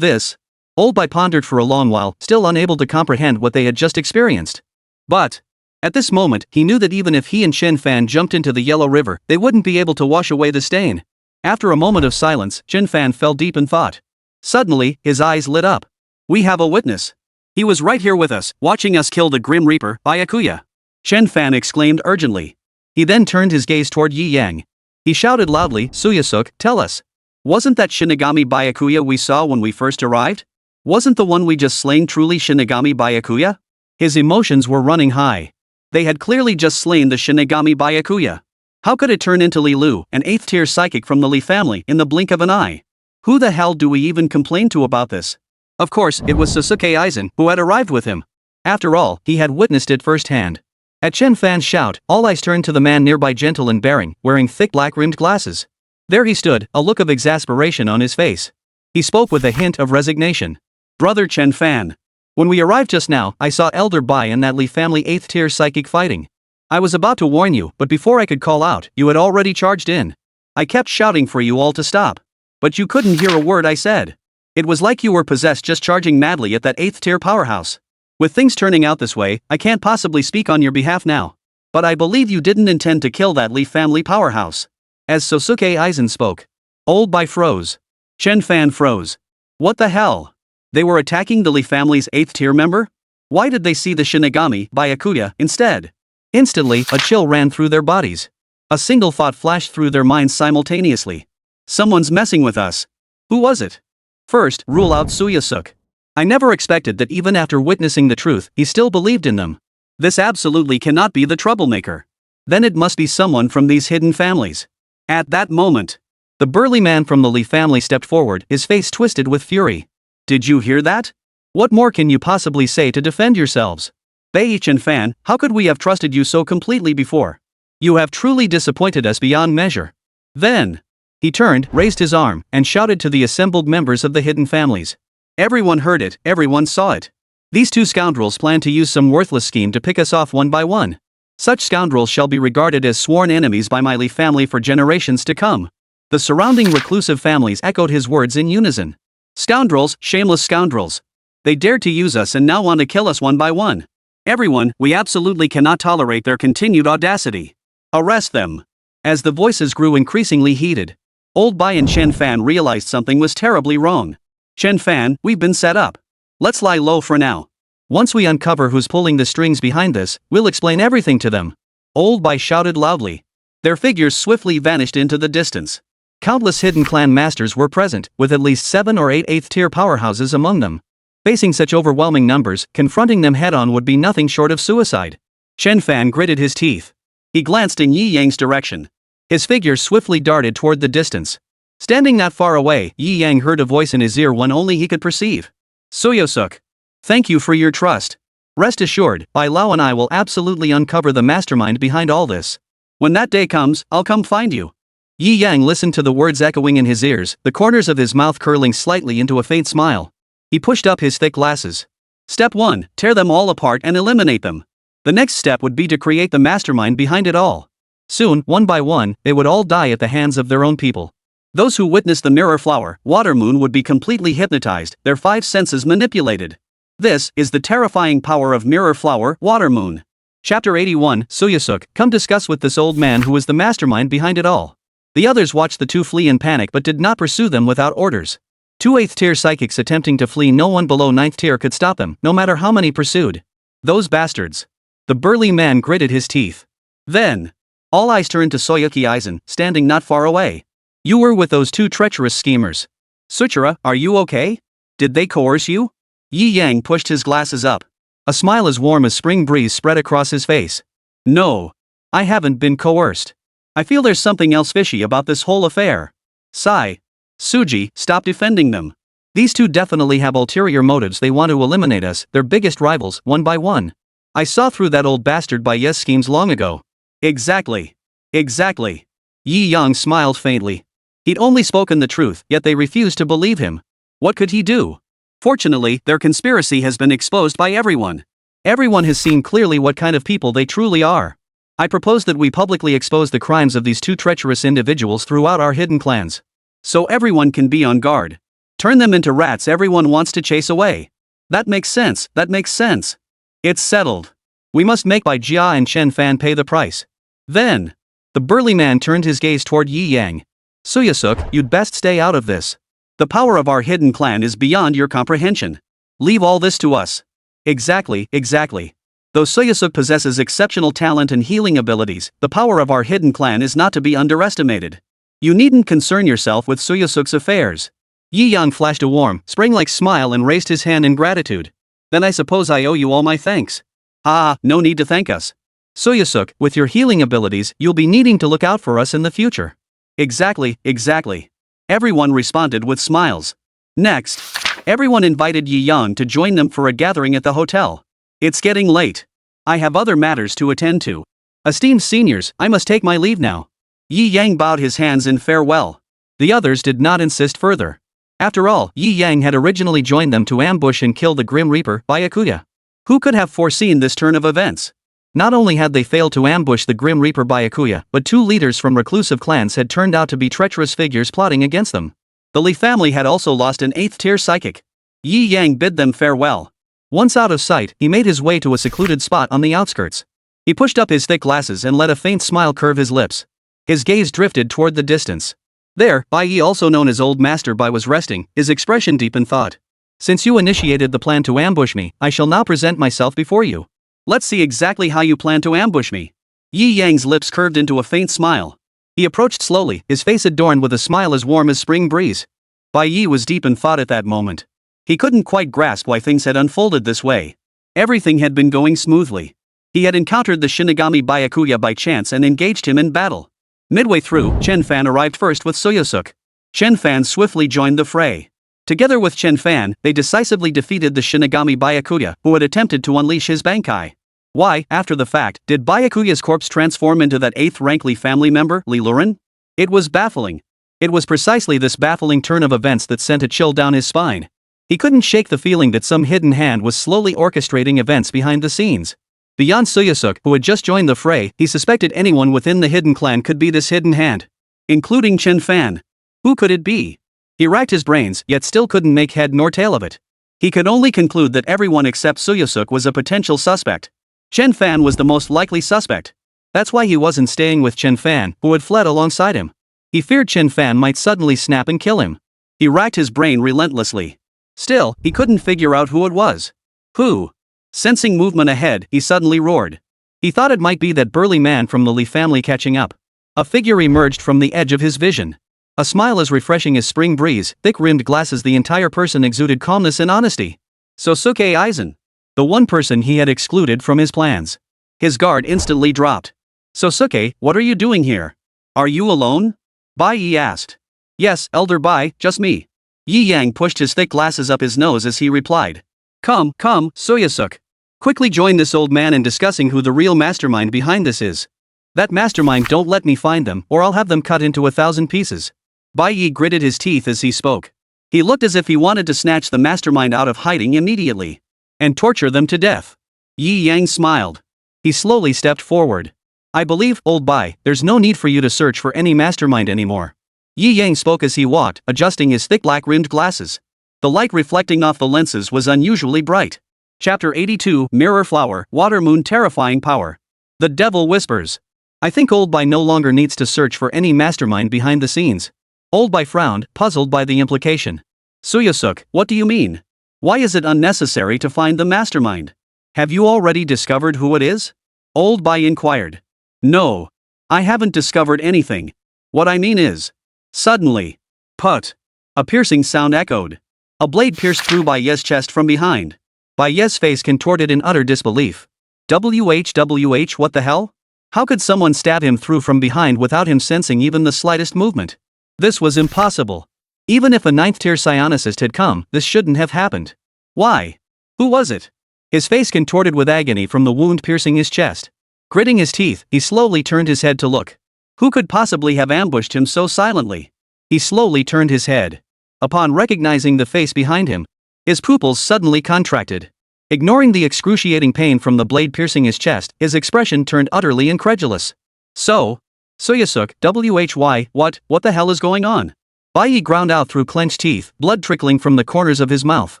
Old Bai pondered for a long while, still unable to comprehend what they had just experienced. But at this moment, he knew that even if he and Chen Fan jumped into the Yellow River, they wouldn't be able to wash away the stain. After a moment of silence, Chen Fan fell deep in thought. Suddenly, his eyes lit up. We have a witness. He was right here with us, watching us kill the Grim Reaper, Byakuya. Chen Fan exclaimed urgently. He then turned his gaze toward Yi Yang. He shouted loudly, Suyasuk, tell us. Wasn't that Shinigami Byakuya we saw when we first arrived? Wasn't the one we just slain truly Shinigami Byakuya? His emotions were running high. They had clearly just slain the Shinigami Byakuya. How could it turn into Li Lu, an 8th tier psychic from the Li family, in the blink of an eye? Who the hell do we even complain to about this? Of course, it was Sasuke Aizen who had arrived with him. After all, he had witnessed it firsthand. At Chen Fan's shout, all eyes turned to the man nearby, gentle in bearing, wearing thick black-rimmed glasses. There he stood, a look of exasperation on his face. He spoke with a hint of resignation. Brother Chen Fan. When we arrived just now, I saw Elder Bai and that Li family 8th tier psychic fighting. I was about to warn you, but before I could call out, you had already charged in. I kept shouting for you all to stop. But you couldn't hear a word I said. It was like you were possessed, just charging madly at that 8th tier powerhouse. With things turning out this way, I can't possibly speak on your behalf now. But I believe you didn't intend to kill that Li family powerhouse. As Sosuke Aizen spoke, Old Bai froze. Chen Fan froze. What the hell? They were attacking the Li family's 8th tier member? Why did they see the Shinigami Byakuya instead? Instantly, a chill ran through their bodies. A single thought flashed through their minds simultaneously. Someone's messing with us. Who was it? First, rule out Suyasuk. I never expected that even after witnessing the truth, he still believed in them. This absolutely cannot be the troublemaker. Then it must be someone from these hidden families. At that moment, the burly man from the Li family stepped forward, his face twisted with fury. Did you hear that? What more can you possibly say to defend yourselves? Bei Chen Fan, how could we have trusted you so completely before? You have truly disappointed us beyond measure. Then, he turned, raised his arm, and shouted to the assembled members of the hidden families. Everyone heard it, everyone saw it. These two scoundrels plan to use some worthless scheme to pick us off one by one. Such scoundrels shall be regarded as sworn enemies by my Li family for generations to come. The surrounding reclusive families echoed his words in unison. Scoundrels, shameless scoundrels. They dared to use us and now want to kill us one by one. Everyone, we absolutely cannot tolerate their continued audacity. Arrest them. As the voices grew increasingly heated, Old Bai and Chen Fan realized something was terribly wrong. Chen Fan, we've been set up. Let's lie low for now. Once we uncover who's pulling the strings behind this, we'll explain everything to them. Old Bai shouted loudly. Their figures swiftly vanished into the distance. Countless hidden clan masters were present, with at least 7 or 8 8th-tier powerhouses among them. Facing such overwhelming numbers, confronting them head-on would be nothing short of suicide. Chen Fan gritted his teeth. He glanced in Yi Yang's direction. His figure swiftly darted toward the distance. Standing not far away, Yi Yang heard a voice in his ear one only he could perceive. Soyosuk. Thank you for your trust. Rest assured, Bai Lao and I will absolutely uncover the mastermind behind all this. When that day comes, I'll come find you. Yi Yang listened to the words echoing in his ears, the corners of his mouth curling slightly into a faint smile. He pushed up his thick glasses. Step 1, tear them all apart and eliminate them. The next step would be to create the mastermind behind it all. Soon, one by one, they would all die at the hands of their own people. Those who witnessed the mirror flower, water moon would be completely hypnotized, their 5 senses manipulated. This is the terrifying power of mirror flower, water moon. Chapter 81, Soyosuk, come discuss with this old man who is the mastermind behind it all. The others watched the two flee in panic but did not pursue them without orders. 2 8th-tier psychics attempting to flee, no one below 9th tier could stop them, no matter how many pursued. Those bastards. The burly man gritted his teeth. Then, all eyes turned to Soyuki Aizen, standing not far away. You were with those 2 treacherous schemers. Suchira, are you okay? Did they coerce you? Yi Yang pushed his glasses up. A smile as warm as spring breeze spread across his face. No. I haven't been coerced. I feel there's something else fishy about this whole affair. Sigh. Suji, stop defending them. These 2 definitely have ulterior motives. They want to eliminate us, their biggest rivals, one by one. I saw through that old bastard Bai Ye's schemes long ago. Exactly. Exactly. Yi Yang smiled faintly. He'd only spoken the truth, yet they refused to believe him. What could he do? Fortunately, their conspiracy has been exposed by everyone. Everyone has seen clearly what kind of people they truly are. I propose that we publicly expose the crimes of these 2 treacherous individuals throughout our hidden clans. So everyone can be on guard. Turn them into rats everyone wants to chase away. That makes sense, that makes sense. It's settled. We must make Bai Jia and Chen Fan pay the price. Then, the burly man turned his gaze toward Yi Yang. Soyosuk, you'd best stay out of this. The power of our hidden clan is beyond your comprehension. Leave all this to us. Exactly, exactly. Though Soyosuk possesses exceptional talent and healing abilities, the power of our hidden clan is not to be underestimated. You needn't concern yourself with Soyosuk's affairs. Yi Yang flashed a warm, spring-like smile and raised his hand in gratitude. Then I suppose I owe you all my thanks. Ah, no need to thank us. Soyosuk, with your healing abilities, you'll be needing to look out for us in the future. Exactly, exactly. Everyone responded with smiles. Next, everyone invited Yi Yang to join them for a gathering at the hotel. It's getting late. I have other matters to attend to. Esteemed seniors, I must take my leave now. Yi Yang bowed his hands in farewell. The others did not insist further. After all, Yi Yang had originally joined them to ambush and kill the Grim Reaper, Byakuya. Who could have foreseen this turn of events? Not only had they failed to ambush the Grim Reaper Byakuya, but 2 leaders from reclusive clans had turned out to be treacherous figures plotting against them. The Li family had also lost an 8th-tier psychic. Yi Yang bid them farewell. Once out of sight, he made his way to a secluded spot on the outskirts. He pushed up his thick glasses and let a faint smile curve his lips. His gaze drifted toward the distance. There, Bai Yi, also known as Old Master Bai, was resting, his expression deep in thought. Since you initiated the plan to ambush me, I shall now present myself before you. Let's see exactly how you plan to ambush me. Yi Yang's lips curved into a faint smile. He approached slowly, his face adorned with a smile as warm as spring breeze. Bai Yi was deep in thought at that moment. He couldn't quite grasp why things had unfolded this way. Everything had been going smoothly. He had encountered the Shinigami Byakuya by chance and engaged him in battle. Midway through, Chen Fan arrived first with Soyosuk. Chen Fan swiftly joined the fray. Together with Chen Fan, they decisively defeated the Shinigami Byakuya, who had attempted to unleash his Bankai. Why, after the fact, did Byakuya's corpse transform into that 8th-rank Li family member, Li Luren? It was baffling. It was precisely this baffling turn of events that sent a chill down his spine. He couldn't shake the feeling that some hidden hand was slowly orchestrating events behind the scenes. Beyond Soyosuk, who had just joined the fray, he suspected anyone within the hidden clan could be this hidden hand. Including Chen Fan. Who could it be? He racked his brains, yet still couldn't make head nor tail of it. He could only conclude that everyone except Soyosuk was a potential suspect. Chen Fan was the most likely suspect. That's why he wasn't staying with Chen Fan, who had fled alongside him. He feared Chen Fan might suddenly snap and kill him. He racked his brain relentlessly. Still, he couldn't figure out who it was. Who? Sensing movement ahead, he suddenly roared. He thought it might be that burly man from the Lee family catching up. A figure emerged from the edge of his vision. A smile as refreshing as spring breeze, thick-rimmed glasses, the entire person exuded calmness and honesty. Sosuke Aizen. The one person he had excluded from his plans. His guard instantly dropped. Sosuke, what are you doing here? Are you alone? Bai Yi asked. Yes, Elder Bai, just me. Yi Yang pushed his thick glasses up his nose as he replied. Come, Soyasuk. Quickly join this old man in discussing who the real mastermind behind this is. That mastermind, don't let me find them or I'll have them cut into 1,000 pieces. Bai Yi gritted his teeth as he spoke. He looked as if he wanted to snatch the mastermind out of hiding immediately. And torture them to death. Yi Yang smiled. He slowly stepped forward. I believe, old Bai, there's no need for you to search for any mastermind anymore. Yi Yang spoke as he walked, adjusting his thick black-rimmed glasses. The light reflecting off the lenses was unusually bright. Chapter 82, Mirror Flower, Water Moon, Terrifying Power. The Devil Whispers. I think old Bai no longer needs to search for any mastermind behind the scenes. Old Bai frowned, puzzled by the implication. Suyasuk, what do you mean? Why is it unnecessary to find the mastermind? Have you already discovered who it is? Old Bai inquired. No. I haven't discovered anything. What I mean is. Suddenly. Put. A piercing sound echoed. A blade pierced through Bai Ye's chest from behind. Bai Ye's face contorted in utter disbelief. WH, what the hell? How could someone stab him through from behind without him sensing even the slightest movement? This was impossible. Even if a 9th-tier psionicist had come, this shouldn't have happened. Why? Who was it? His face contorted with agony from the wound piercing his chest. Gritting his teeth, he slowly turned his head to look. Who could possibly have ambushed him so silently? He slowly turned his head. Upon recognizing the face behind him, his pupils suddenly contracted. Ignoring the excruciating pain from the blade piercing his chest, his expression turned utterly incredulous. Soyasuk, WHY, what the hell is going on? Bai Yi ground out through clenched teeth, blood trickling from the corners of his mouth.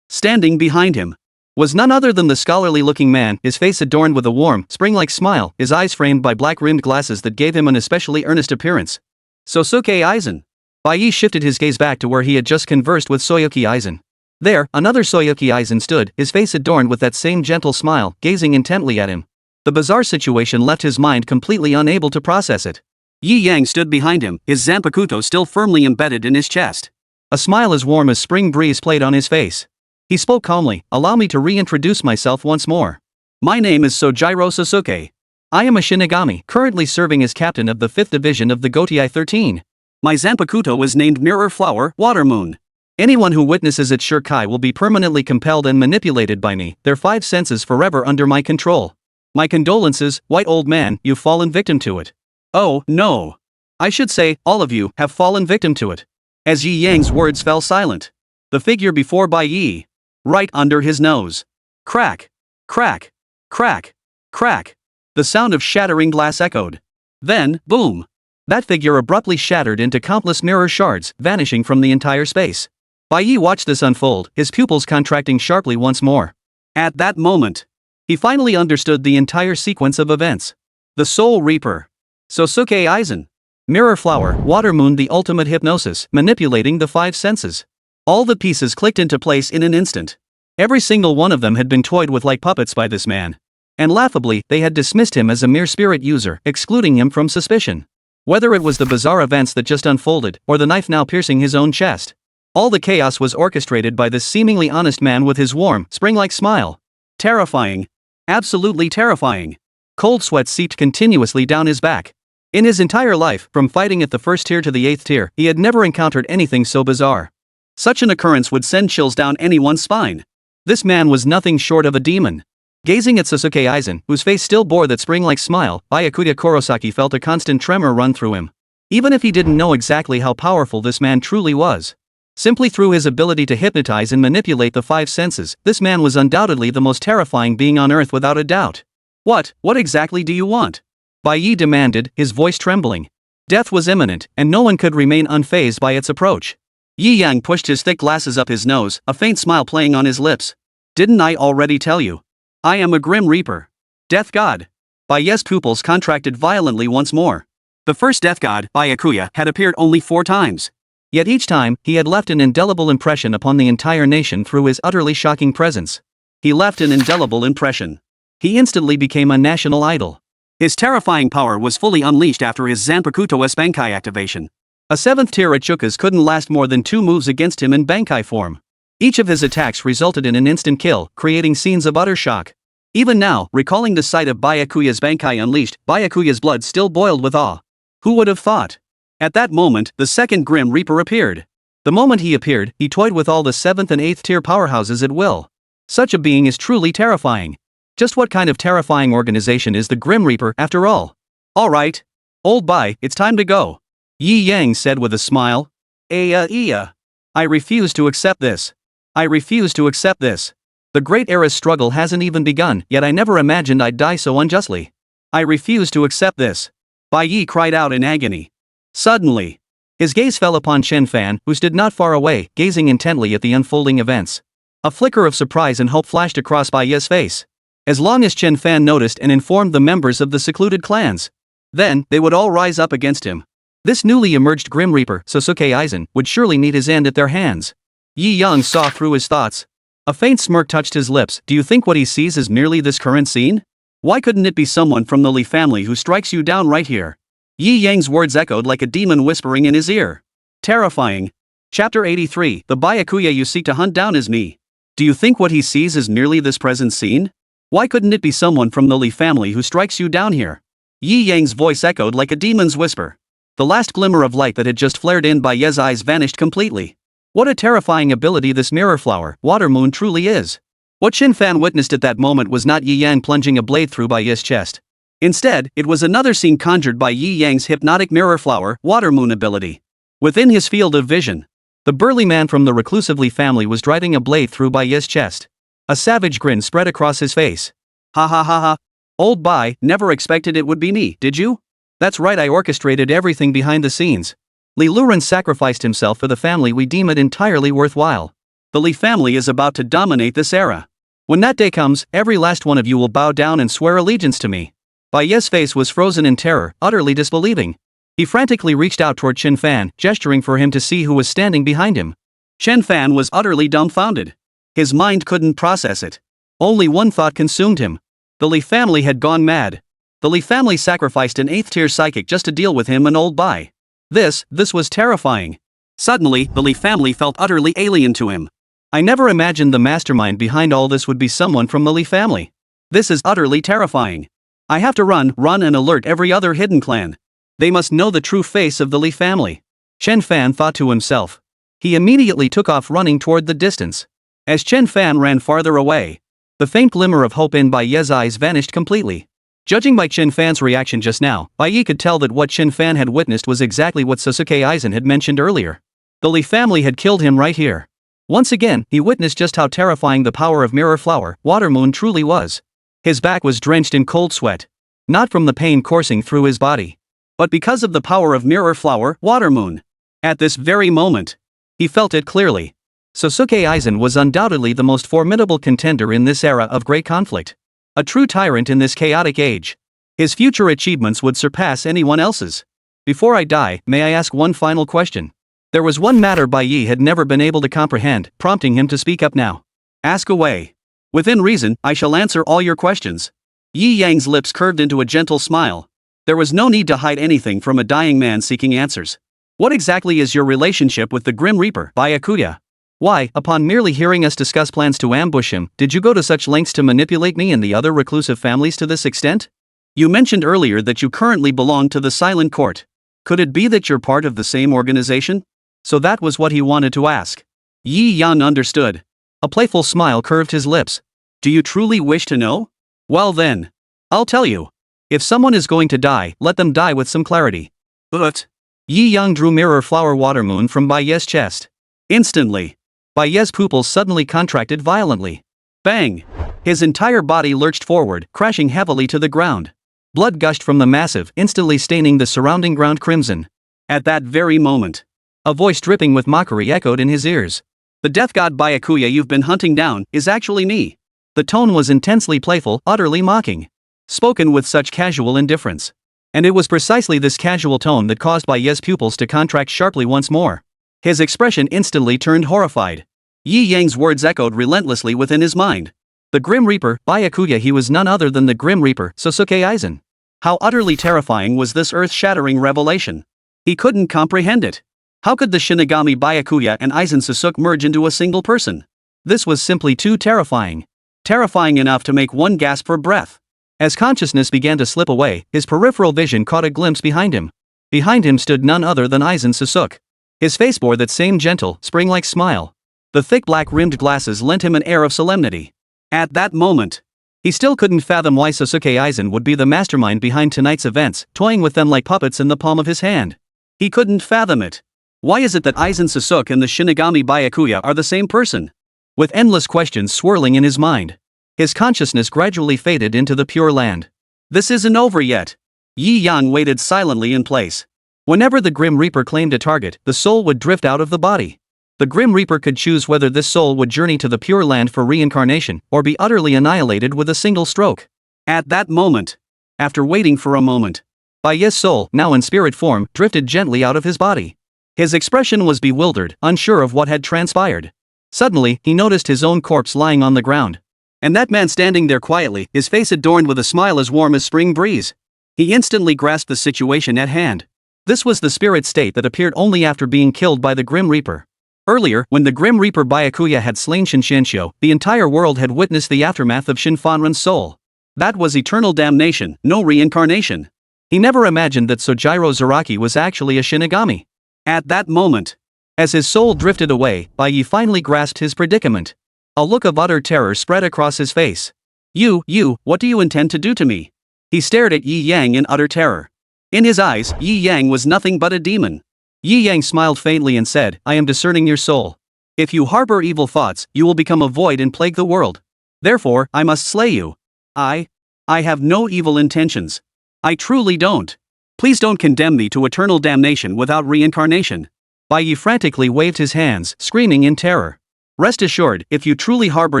Standing behind him was none other than the scholarly-looking man, his face adorned with a warm, spring-like smile, his eyes framed by black-rimmed glasses that gave him an especially earnest appearance. Sosuke Aizen. Bai Yi shifted his gaze back to where he had just conversed with Soyuki Aizen. There, another Soyuki Aizen stood, his face adorned with that same gentle smile, gazing intently at him. The bizarre situation left his mind completely unable to process it. Yi Yang stood behind him, his zanpakuto still firmly embedded in his chest. A smile as warm as spring breeze played on his face. He spoke calmly, allow me to reintroduce myself once more. My name is Sojiro Sasuke. I am a Shinigami, currently serving as captain of the 5th Division of the Gotii 13. My zanpakuto is named Mirror Flower, Water Moon. Anyone who witnesses its shurikai will be permanently compelled and manipulated by me, their 5 senses forever under my control. My condolences, white old man, you've fallen victim to it. Oh, no. I should say, all of you have fallen victim to it. As Yi Yang's words fell silent, the figure before Bai Yi, right under his nose. Crack, crack, crack, crack. The sound of shattering glass echoed. Then, boom. That figure abruptly shattered into countless mirror shards, vanishing from the entire space. Bai Yi watched this unfold, his pupils contracting sharply once more. At that moment, he finally understood the entire sequence of events. The Soul Reaper. Sosuke Aizen. Mirror Flower, Water Moon, the ultimate hypnosis, manipulating the 5 senses. All the pieces clicked into place in an instant. Every single one of them had been toyed with like puppets by this man. And laughably, they had dismissed him as a mere spirit user, excluding him from suspicion. Whether it was the bizarre events that just unfolded, or the knife now piercing his own chest. All the chaos was orchestrated by this seemingly honest man with his warm, spring-like smile. Terrifying. Absolutely terrifying. Cold sweat seeped continuously down his back. In his entire life, from fighting at the 1st tier to the 8th tier, he had never encountered anything so bizarre. Such an occurrence would send chills down anyone's spine. This man was nothing short of a demon. Gazing at Sasuke Aizen, whose face still bore that spring-like smile, Byakuya Kurosaki felt a constant tremor run through him. Even if he didn't know exactly how powerful this man truly was. Simply through his ability to hypnotize and manipulate the 5 senses, this man was undoubtedly the most terrifying being on Earth without a doubt. What exactly do you want? Bai Yi demanded, his voice trembling. Death was imminent, and no one could remain unfazed by its approach. Yi Yang pushed his thick glasses up his nose, a faint smile playing on his lips. Didn't I already tell you? I am a Grim Reaper. Death God. Bai Ye's pupils contracted violently once more. The first Death God, Byakuya, had appeared only 4 times. Yet each time, he had left an indelible impression upon the entire nation through his utterly shocking presence. He left an indelible impression. He instantly became a national idol. His terrifying power was fully unleashed after his Zanpakuto S Bankai activation. A 7th tier Achukas couldn't last more than 2 moves against him in Bankai form. Each of his attacks resulted in an instant kill, creating scenes of utter shock. Even now, recalling the sight of Byakuya's Bankai unleashed, Byakuya's blood still boiled with awe. Who would have thought? At that moment, the second Grim Reaper appeared. The moment he appeared, he toyed with all the 7th and 8th tier powerhouses at will. Such a being is truly terrifying. Just what kind of terrifying organization is the Grim Reaper, after all? Alright. Old Bai, it's time to go. Yi Yang said with a smile. I refuse to accept this. I refuse to accept this. The Great Era's struggle hasn't even begun, yet I never imagined I'd die so unjustly. I refuse to accept this. Bai Yi cried out in agony. Suddenly, his gaze fell upon Chen Fan, who stood not far away, gazing intently at the unfolding events. A flicker of surprise and hope flashed across Bai Yi's face. As long as Chen Fan noticed and informed the members of the secluded clans, then they would all rise up against him. This newly emerged Grim Reaper, Sosuke Aizen, would surely meet his end at their hands. Yi Yang saw through his thoughts. A faint smirk touched his lips. Do you think what he sees is merely this current scene? Why couldn't it be someone from the Li family who strikes you down right here? Yi Yang's words echoed like a demon whispering in his ear. Terrifying. Chapter 83. The Byakuya you seek to hunt down is me. Do you think what he sees is merely this present scene? Why couldn't it be someone from the Li family who strikes you down here? Yi Yang's voice echoed like a demon's whisper. The last glimmer of light that had just flared in Bai Yi's eyes vanished completely. What a terrifying ability this mirror flower, water moon, truly is. What Chen Fan witnessed at that moment was not Yi Yang plunging a blade through Bai Yi's chest. Instead, it was another scene conjured by Yi Yang's hypnotic mirror flower, water moon ability. Within his field of vision, the burly man from the reclusive Li family was driving a blade through Bai Yi's chest. A savage grin spread across his face. Ha ha ha ha. Old Bai, never expected it would be me, did you? That's right, I orchestrated everything behind the scenes. Li Luren sacrificed himself for the family. We deem it entirely worthwhile. The Li family is about to dominate this era. When that day comes, every last one of you will bow down and swear allegiance to me. Bai Yi's face was frozen in terror, utterly disbelieving. He frantically reached out toward Chen Fan, gesturing for him to see who was standing behind him. Chen Fan was utterly dumbfounded. His mind couldn't process it. Only one thought consumed him. The Li family had gone mad. The Li family sacrificed an 8th tier psychic just to deal with him and old Bai. This was terrifying. Suddenly, the Li family felt utterly alien to him. I never imagined the mastermind behind all this would be someone from the Li family. This is utterly terrifying. I have to run and alert every other hidden clan. They must know the true face of the Li family. Chen Fan thought to himself. He immediately took off running toward the distance. As Chen Fan ran farther away, the faint glimmer of hope in Bai Yi's eyes vanished completely. Judging by Chen Fan's reaction just now, Bai Yi could tell that what Chen Fan had witnessed was exactly what Sosuke Aizen had mentioned earlier. The Li family had killed him right here. Once again, he witnessed just how terrifying the power of Mirror Flower, Water Moon truly was. His back was drenched in cold sweat. Not from the pain coursing through his body, but because of the power of Mirror Flower, Water Moon. At this very moment, he felt it clearly. Sosuke Aizen was undoubtedly the most formidable contender in this era of great conflict. A true tyrant in this chaotic age. His future achievements would surpass anyone else's. Before I die, may I ask one final question? There was one matter Bai Yi had never been able to comprehend, prompting him to speak up now. Ask away. Within reason, I shall answer all your questions. Yi Yang's lips curved into a gentle smile. There was no need to hide anything from a dying man seeking answers. What exactly is your relationship with the Grim Reaper, Byakuya? Why, upon merely hearing us discuss plans to ambush him, did you go to such lengths to manipulate me and the other reclusive families to this extent? You mentioned earlier that you currently belong to the Silent Court. Could it be that you're part of the same organization? So that was what he wanted to ask. Yi Yan understood. A playful smile curved his lips. Do you truly wish to know? Well then, I'll tell you. If someone is going to die, let them die with some clarity. But Yi Yang drew Mirror Flower Water Moon from Bai Yi's chest. Instantly, Bai Yi's pupils suddenly contracted violently. Bang! His entire body lurched forward, crashing heavily to the ground. Blood gushed from the massive, instantly staining the surrounding ground crimson. At that very moment, a voice dripping with mockery echoed in his ears. The death god Byakuya you've been hunting down is actually me. The tone was intensely playful, utterly mocking. Spoken with such casual indifference. And it was precisely this casual tone that caused Bai Yi's pupils to contract sharply once more. His expression instantly turned horrified. Yi Yang's words echoed relentlessly within his mind. The Grim Reaper, Byakuya. He was none other than the Grim Reaper, Sasuke Aizen. How utterly terrifying was this earth-shattering revelation? He couldn't comprehend it. How could the Shinigami Byakuya and Aizen Sasuke merge into a single person? This was simply too terrifying. Terrifying enough to make one gasp for breath. As consciousness began to slip away, his peripheral vision caught a glimpse behind him. Behind him stood none other than Aizen Sasuke. His face bore that same gentle, spring-like smile. The thick black-rimmed glasses lent him an air of solemnity. At that moment, he still couldn't fathom why Sasuke Aizen would be the mastermind behind tonight's events, toying with them like puppets in the palm of his hand. He couldn't fathom it. Why is it that Aizen Sasuke and the Shinigami Byakuya are the same person? With endless questions swirling in his mind, his consciousness gradually faded into the Pure Land. This isn't over yet. Yi Yang waited silently in place. Whenever the Grim Reaper claimed a target, the soul would drift out of the body. The Grim Reaper could choose whether this soul would journey to the Pure Land for reincarnation, or be utterly annihilated with a single stroke. At that moment, after waiting for a moment, Bai's soul, now in spirit form, drifted gently out of his body. His expression was bewildered, unsure of what had transpired. Suddenly, he noticed his own corpse lying on the ground. And that man standing there quietly, his face adorned with a smile as warm as spring breeze. He instantly grasped the situation at hand. This was the spirit state that appeared only after being killed by the Grim Reaper. Earlier, when the Grim Reaper Byakuya had slain Shinshinshio, the entire world had witnessed the aftermath of Shinfanren's soul. That was eternal damnation, no reincarnation. He never imagined that Sojiro Zaraki was actually a Shinigami. At that moment, as his soul drifted away, Bai finally grasped his predicament. A look of utter terror spread across his face. You, what do you intend to do to me? He stared at Yi Yang in utter terror. In his eyes, Yi Yang was nothing but a demon. Yi Yang smiled faintly and said, I am discerning your soul. If you harbor evil thoughts, you will become a void and plague the world. Therefore, I must slay you. I have no evil intentions. I truly don't. Please don't condemn me to eternal damnation without reincarnation. Bai frantically waved his hands, screaming in terror. Rest assured, if you truly harbor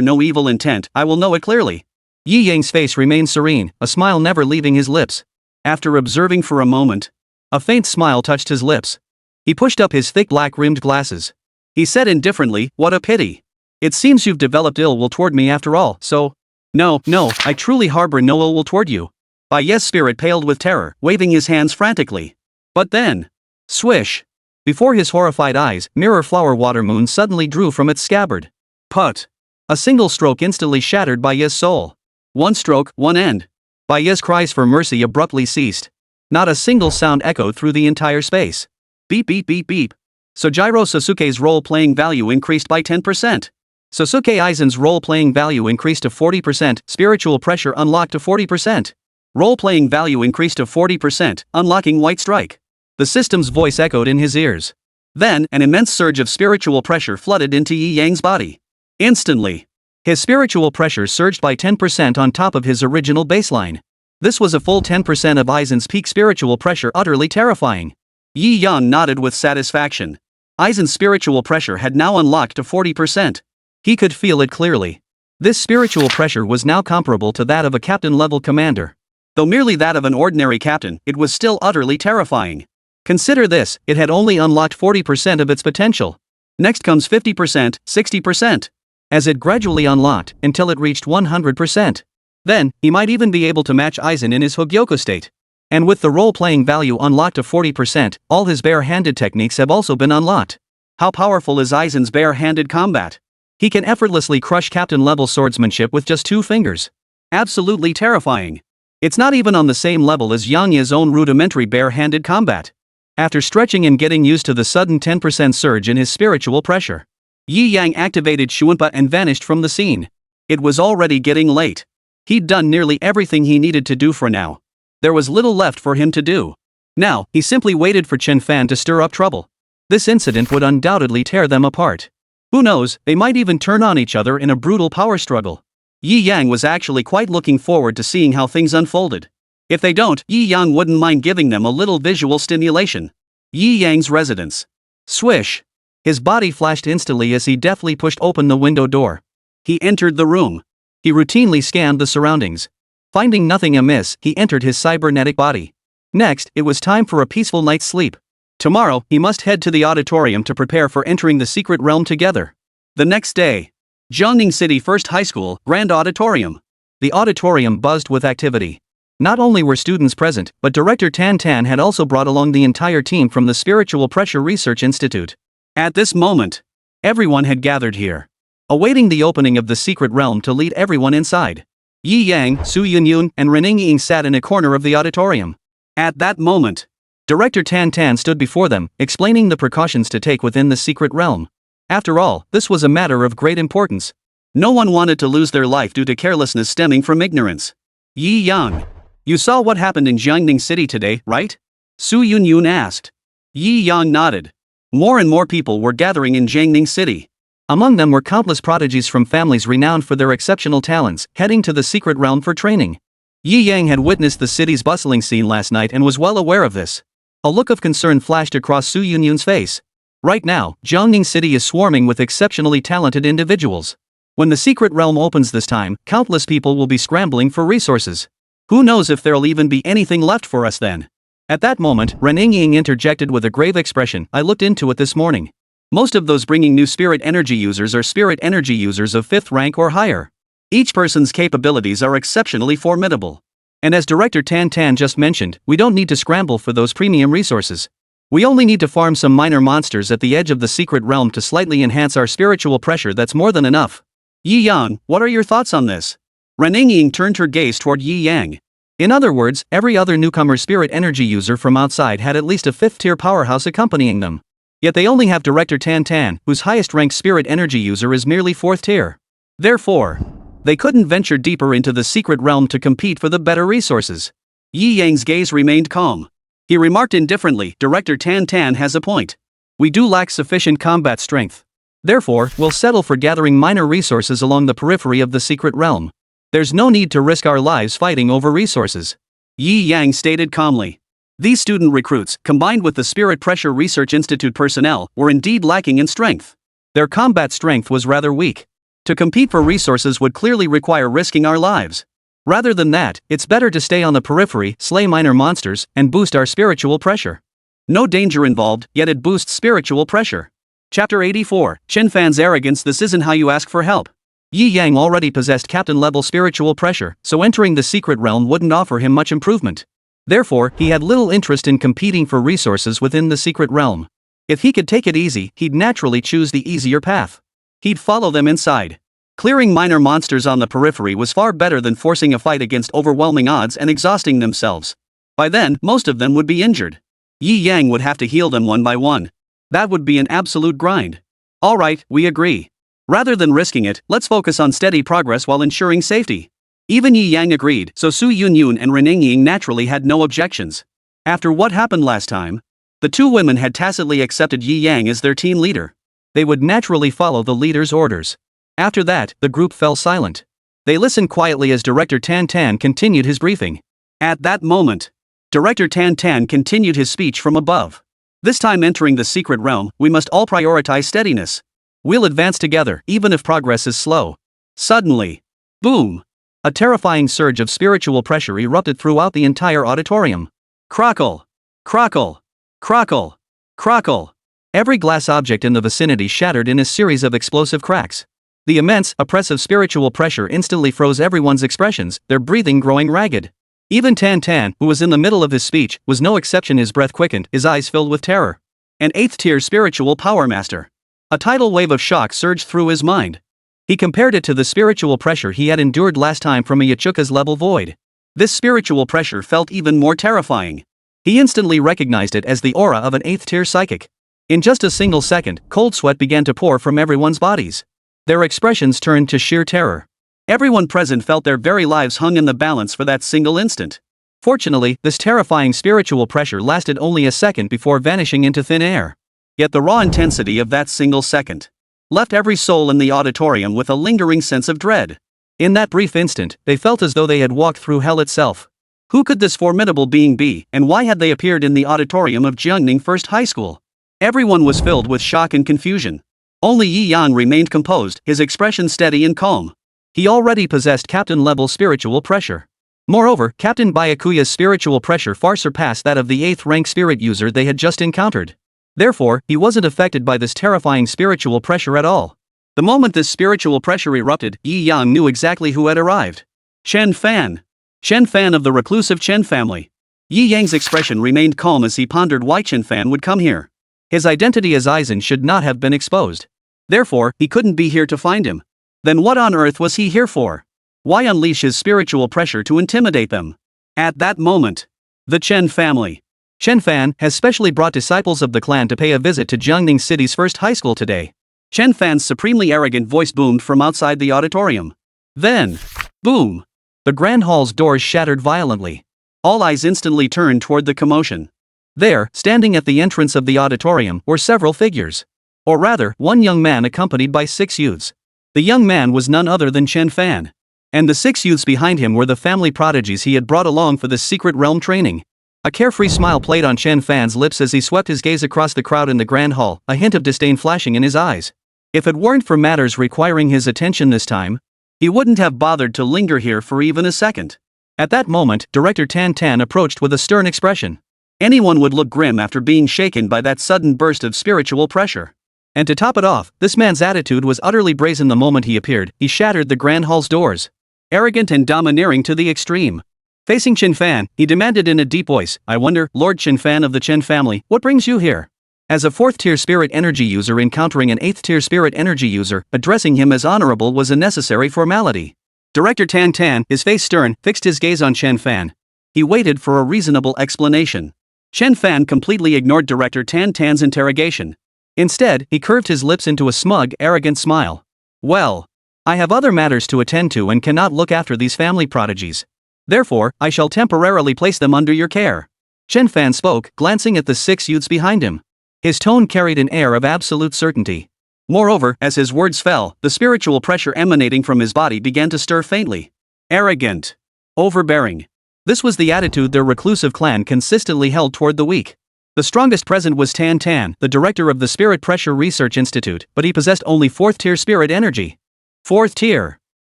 no evil intent, I will know it clearly. Yi Yang's face remained serene, a smile never leaving his lips. After observing for a moment, a faint smile touched his lips. He pushed up his thick black-rimmed glasses. He said indifferently, what a pity. It seems you've developed ill will toward me after all, so… No, I truly harbor no ill will toward you. Bai's spirit paled with terror, waving his hands frantically. But then… Swish! Before his horrified eyes, Mirror Flower Water Moon suddenly drew from its scabbard. Put! A single stroke instantly shattered Bai's soul. One stroke, one end. Bai's cries for mercy abruptly ceased. Not a single sound echoed through the entire space. Beep beep beep beep. Sojiro Sasuke's role-playing value increased by 10%. Sasuke Aizen's role-playing value increased to 40%, spiritual pressure unlocked to 40%. Role-playing value increased to 40%, unlocking White Strike. The system's voice echoed in his ears. Then, an immense surge of spiritual pressure flooded into Yi Yang's body. Instantly, his spiritual pressure surged by 10% on top of his original baseline. This was a full 10% of Aizen's peak spiritual pressure, utterly terrifying. Yi Yang nodded with satisfaction. Aizen's spiritual pressure had now unlocked to 40%. He could feel it clearly. This spiritual pressure was now comparable to that of a captain-level commander. Though merely that of an ordinary captain, it was still utterly terrifying. Consider this, it had only unlocked 40% of its potential. Next comes 50%, 60%. As it gradually unlocked, until it reached 100%. Then, he might even be able to match Aizen in his Hogyoku state. And with the role-playing value unlocked to 40%, all his bare-handed techniques have also been unlocked. How powerful is Aizen's bare-handed combat? He can effortlessly crush captain-level swordsmanship with just 2 fingers. Absolutely terrifying. It's not even on the same level as Yangya's own rudimentary bare-handed combat. After stretching and getting used to the sudden 10% surge in his spiritual pressure, Yi Yang activated Shuunpa and vanished from the scene. It was already getting late. He'd done nearly everything he needed to do for now. There was little left for him to do. Now, he simply waited for Chen Fan to stir up trouble. This incident would undoubtedly tear them apart. Who knows, they might even turn on each other in a brutal power struggle. Yi Yang was actually quite looking forward to seeing how things unfolded. If they don't, Yi Yang wouldn't mind giving them a little visual stimulation. Yi Yang's residence. Swish! His body flashed instantly as he deftly pushed open the window door. He entered the room. He routinely scanned the surroundings. Finding nothing amiss, he entered his cybernetic body. Next, it was time for a peaceful night's sleep. Tomorrow, he must head to the auditorium to prepare for entering the secret realm together. The next day, Jiangning City First High School, Grand Auditorium. The auditorium buzzed with activity. Not only were students present, but Director Tan Tan had also brought along the entire team from the Spiritual Pressure Research Institute. At this moment, everyone had gathered here, awaiting the opening of the secret realm to lead everyone inside. Yi Yang, Su Yunyun, and Renning Ying sat in a corner of the auditorium. At that moment, Director Tan Tan stood before them, explaining the precautions to take within the secret realm. After all, this was a matter of great importance. No one wanted to lose their life due to carelessness stemming from ignorance. Yi Yang, you saw what happened in Jiangning City today, right? Su Yunyun asked. Yi Yang nodded. More and more people were gathering in Jiangning City. Among them were countless prodigies from families renowned for their exceptional talents, heading to the secret realm for training. Yi Yang had witnessed the city's bustling scene last night and was well aware of this. A look of concern flashed across Su Yunyun's face. Right now, Jiangning City is swarming with exceptionally talented individuals. When the secret realm opens this time, countless people will be scrambling for resources. Who knows if there'll even be anything left for us then? At that moment, Renning Ying interjected with a grave expression. I looked into it this morning. Most of those bringing new spirit energy users are spirit energy users of 5th rank or higher. Each person's capabilities are exceptionally formidable. And as Director Tan Tan just mentioned, we don't need to scramble for those premium resources. We only need to farm some minor monsters at the edge of the secret realm to slightly enhance our spiritual pressure. That's more than enough. Yi Yang, what are your thoughts on this? Renning Ying turned her gaze toward Yi Yang. In other words, every other newcomer spirit energy user from outside had at least a 5th-tier powerhouse accompanying them. Yet they only have Director Tan Tan, whose highest-ranked spirit energy user is merely 4th tier. Therefore, they couldn't venture deeper into the secret realm to compete for the better resources. Yi Yang's gaze remained calm. He remarked indifferently, Director Tan Tan has a point. We do lack sufficient combat strength. Therefore, we'll settle for gathering minor resources along the periphery of the secret realm. There's no need to risk our lives fighting over resources. Yi Yang stated calmly. These student recruits, combined with the Spirit Pressure Research Institute personnel, were indeed lacking in strength. Their combat strength was rather weak. To compete for resources would clearly require risking our lives. Rather than that, it's better to stay on the periphery, slay minor monsters, and boost our spiritual pressure. No danger involved, yet it boosts spiritual pressure. Chapter 84, Chen Fan's Arrogance. This isn't how you ask for help. Yi Yang already possessed captain-level spiritual pressure, so entering the secret realm wouldn't offer him much improvement. Therefore, he had little interest in competing for resources within the secret realm. If he could take it easy, he'd naturally choose the easier path. He'd follow them inside. Clearing minor monsters on the periphery was far better than forcing a fight against overwhelming odds and exhausting themselves. By then, most of them would be injured. Yi Yang would have to heal them one by one. That would be an absolute grind. Alright, we agree. Rather than risking it, let's focus on steady progress while ensuring safety. Even Yi Yang agreed, so Su Yunyun and Renning Ying naturally had no objections. After what happened last time, the two women had tacitly accepted Yi Yang as their team leader. They would naturally follow the leader's orders. After that, the group fell silent. They listened quietly as Director Tan Tan continued his briefing. At that moment, Director Tan Tan continued his speech from above. This time entering the secret realm, we must all prioritize steadiness. We'll advance together, even if progress is slow. Suddenly, boom! A terrifying surge of spiritual pressure erupted throughout the entire auditorium. Crackle! Crackle! Crackle! Crackle! Every glass object in the vicinity shattered in a series of explosive cracks. The immense, oppressive spiritual pressure instantly froze everyone's expressions, their breathing growing ragged. Even Tan Tan, who was in the middle of his speech, was no exception. His breath quickened, his eyes filled with terror. An 8th-tier spiritual power master. A tidal wave of shock surged through his mind. He compared it to the spiritual pressure he had endured last time from a Yachuka's level void. This spiritual pressure felt even more terrifying. He instantly recognized it as the aura of an 8th-tier psychic. In just a single second, cold sweat began to pour from everyone's bodies. Their expressions turned to sheer terror. Everyone present felt their very lives hung in the balance for that single instant. Fortunately, this terrifying spiritual pressure lasted only a second before vanishing into thin air. Yet the raw intensity of that single second left every soul in the auditorium with a lingering sense of dread. In that brief instant, they felt as though they had walked through hell itself. Who could this formidable being be, and why had they appeared in the auditorium of Jiangning First High School? Everyone was filled with shock and confusion. Only Yi Yang remained composed, his expression steady and calm. He already possessed captain-level spiritual pressure. Moreover, Captain Byakuya's spiritual pressure far surpassed that of the 8th-rank spirit user they had just encountered. Therefore, he wasn't affected by this terrifying spiritual pressure at all. The moment this spiritual pressure erupted, Yi Yang knew exactly who had arrived. Chen Fan. Chen Fan of the reclusive Chen family. Yi Yang's expression remained calm as he pondered why Chen Fan would come here. His identity as Aizen should not have been exposed. Therefore, he couldn't be here to find him. Then what on earth was he here for? Why unleash his spiritual pressure to intimidate them? At that moment, the Chen family. Chen Fan has specially brought disciples of the clan to pay a visit to Jiangning City's first high school today. Chen Fan's supremely arrogant voice boomed from outside the auditorium. Then, boom! The grand hall's doors shattered violently. All eyes instantly turned toward the commotion. There, standing at the entrance of the auditorium, were several figures. Or rather, one young man accompanied by 6 youths. The young man was none other than Chen Fan. And the 6 youths behind him were the family prodigies he had brought along for this secret realm training. A carefree smile played on Chen Fan's lips as he swept his gaze across the crowd in the grand hall, a hint of disdain flashing in his eyes. If it weren't for matters requiring his attention this time, he wouldn't have bothered to linger here for even a second. At that moment, Director Tan Tan approached with a stern expression. Anyone would look grim after being shaken by that sudden burst of spiritual pressure. And to top it off, this man's attitude was utterly brazen the moment he appeared. He shattered the grand hall's doors. Arrogant and domineering to the extreme. Facing Chen Fan, he demanded in a deep voice, "I wonder, Lord Chen Fan of the Chen family, what brings you here?" As a 4th-tier spirit energy user encountering an 8th-tier spirit energy user, addressing him as honorable was a necessary formality. Director Tan Tan, his face stern, fixed his gaze on Chen Fan. He waited for a reasonable explanation. Chen Fan completely ignored Director Tan Tan's interrogation. Instead, he curved his lips into a smug, arrogant smile. "Well, I have other matters to attend to and cannot look after these family prodigies. Therefore, I shall temporarily place them under your care." Chen Fan spoke, glancing at the 6 youths behind him. His tone carried an air of absolute certainty. Moreover, as his words fell, the spiritual pressure emanating from his body began to stir faintly. Arrogant. Overbearing. This was the attitude their reclusive clan consistently held toward the weak. The strongest present was Tan Tan, the director of the Spirit Pressure Research Institute, but he possessed only 4th-tier spirit energy. 4th tier.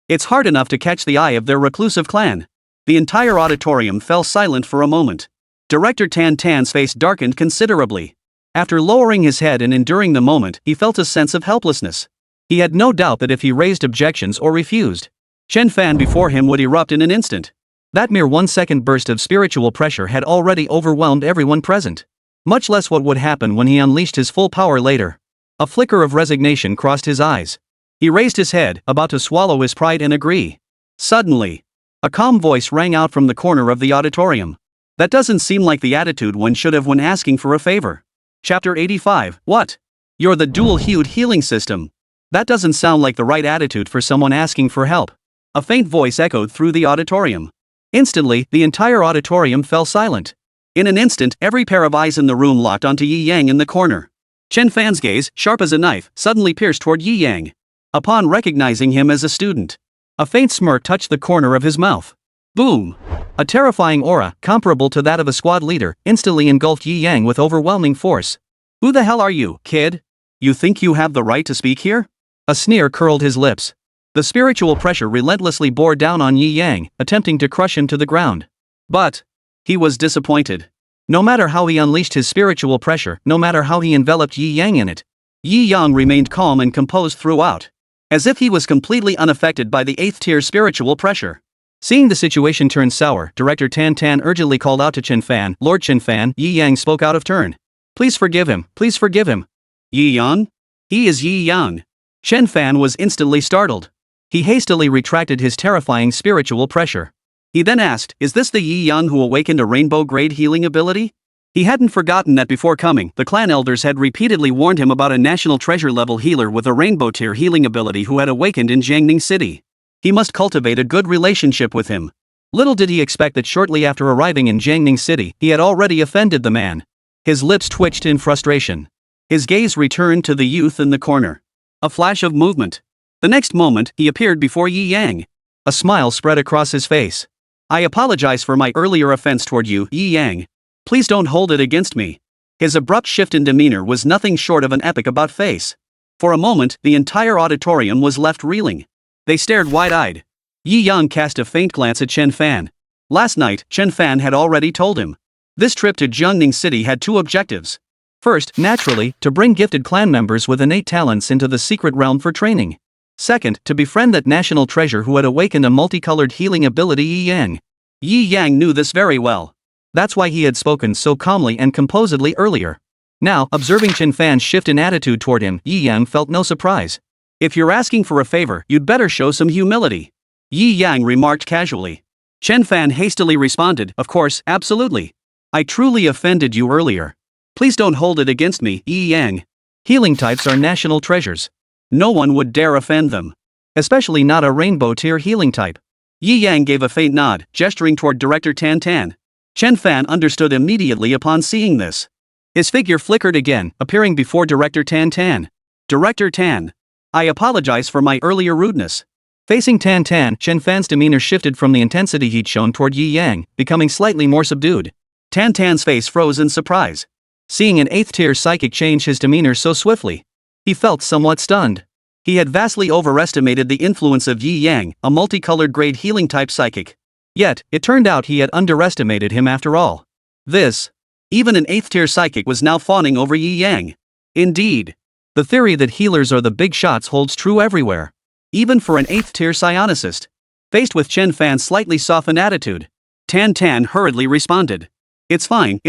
It's hard enough to catch the eye of their reclusive clan. The entire auditorium fell silent for a moment. Director Tan Tan's face darkened considerably. After lowering his head and enduring the moment, he felt a sense of helplessness. He had no doubt that if he raised objections or refused, Chen Fan before him would erupt in an instant. That mere 1-second burst of spiritual pressure had already overwhelmed everyone present. Much less what would happen when he unleashed his full power later. A flicker of resignation crossed his eyes. He raised his head, about to swallow his pride and agree. Suddenly, a calm voice rang out from the corner of the auditorium. That doesn't seem like the attitude one should have when asking for a favor. Chapter 85, What? You're the dual-hued healing system. That doesn't sound like the right attitude for someone asking for help. A faint voice echoed through the auditorium. Instantly, the entire auditorium fell silent. In an instant, every pair of eyes in the room locked onto Yi Yang in the corner. Chen Fan's gaze, sharp as a knife, suddenly pierced toward Yi Yang. Upon recognizing him as a student, a faint smirk touched the corner of his mouth. Boom! A terrifying aura, comparable to that of a squad leader, instantly engulfed Yi Yang with overwhelming force. "Who the hell are you, kid? You think you have the right to speak here?" A sneer curled his lips. The spiritual pressure relentlessly bore down on Yi Yang, attempting to crush him to the ground. But he was disappointed. No matter how he unleashed his spiritual pressure, no matter how he enveloped Yi Yang in it, Yi Yang remained calm and composed throughout, as if he was completely unaffected by the 8th-tier spiritual pressure. Seeing the situation turn sour, Director Tan Tan urgently called out to Chen Fan. "Lord Chen Fan," Yi Yang spoke out of turn. "Please forgive him, please forgive him." "Yi Yang? He is Yi Yang." Chen Fan was instantly startled. He hastily retracted his terrifying spiritual pressure. He then asked, "Is this the Yi Yang who awakened a rainbow-grade healing ability?" He hadn't forgotten that before coming, the clan elders had repeatedly warned him about a national treasure-level healer with a rainbow-tier healing ability who had awakened in Jiangning City. He must cultivate a good relationship with him. Little did he expect that shortly after arriving in Jiangning City, he had already offended the man. His lips twitched in frustration. His gaze returned to the youth in the corner. A flash of movement. The next moment, he appeared before Yi Yang. A smile spread across his face. "I apologize for my earlier offense toward you, Yi Yang. Please don't hold it against me." His abrupt shift in demeanor was nothing short of an epic about-face. For a moment, the entire auditorium was left reeling. They stared wide-eyed. Yi Yang cast a faint glance at Chen Fan. Last night, Chen Fan had already told him. This trip to Jiangning City had 2 objectives. First, naturally, to bring gifted clan members with innate talents into the secret realm for training. Second, to befriend that national treasure who had awakened a multicolored healing ability Yi Yang. Yi Yang knew this very well. That's why he had spoken so calmly and composedly earlier. Now, observing Chen Fan's shift in attitude toward him, Yi Yang felt no surprise. If you're asking for a favor, you'd better show some humility, Yi Yang remarked casually. Chen Fan hastily responded, of course, absolutely. I truly offended you earlier. Please don't hold it against me, Yi Yang. Healing types are national treasures. No one would dare offend them. Especially not a rainbow tier healing type. Yi Yang gave a faint nod, gesturing toward Director Tan Tan. Chen Fan understood immediately upon seeing this. His figure flickered again, appearing before Director Tan Tan. Director Tan. I apologize for my earlier rudeness. Facing Tan Tan, Chen Fan's demeanor shifted from the intensity he'd shown toward Yi Yang, becoming slightly more subdued. Tan Tan's face froze in surprise. Seeing an 8th tier psychic change his demeanor so swiftly, he felt somewhat stunned. He had vastly overestimated the influence of Yi Yang, a multicolored grade healing type psychic. Yet, it turned out he had underestimated him after all. Even an 8th tier psychic was now fawning over Yi Yang. Indeed, the theory that healers are the big shots holds true everywhere. Even for an 8th tier psionicist. Faced with Chen Fan's slightly softened attitude, Tan Tan hurriedly responded. It's fine.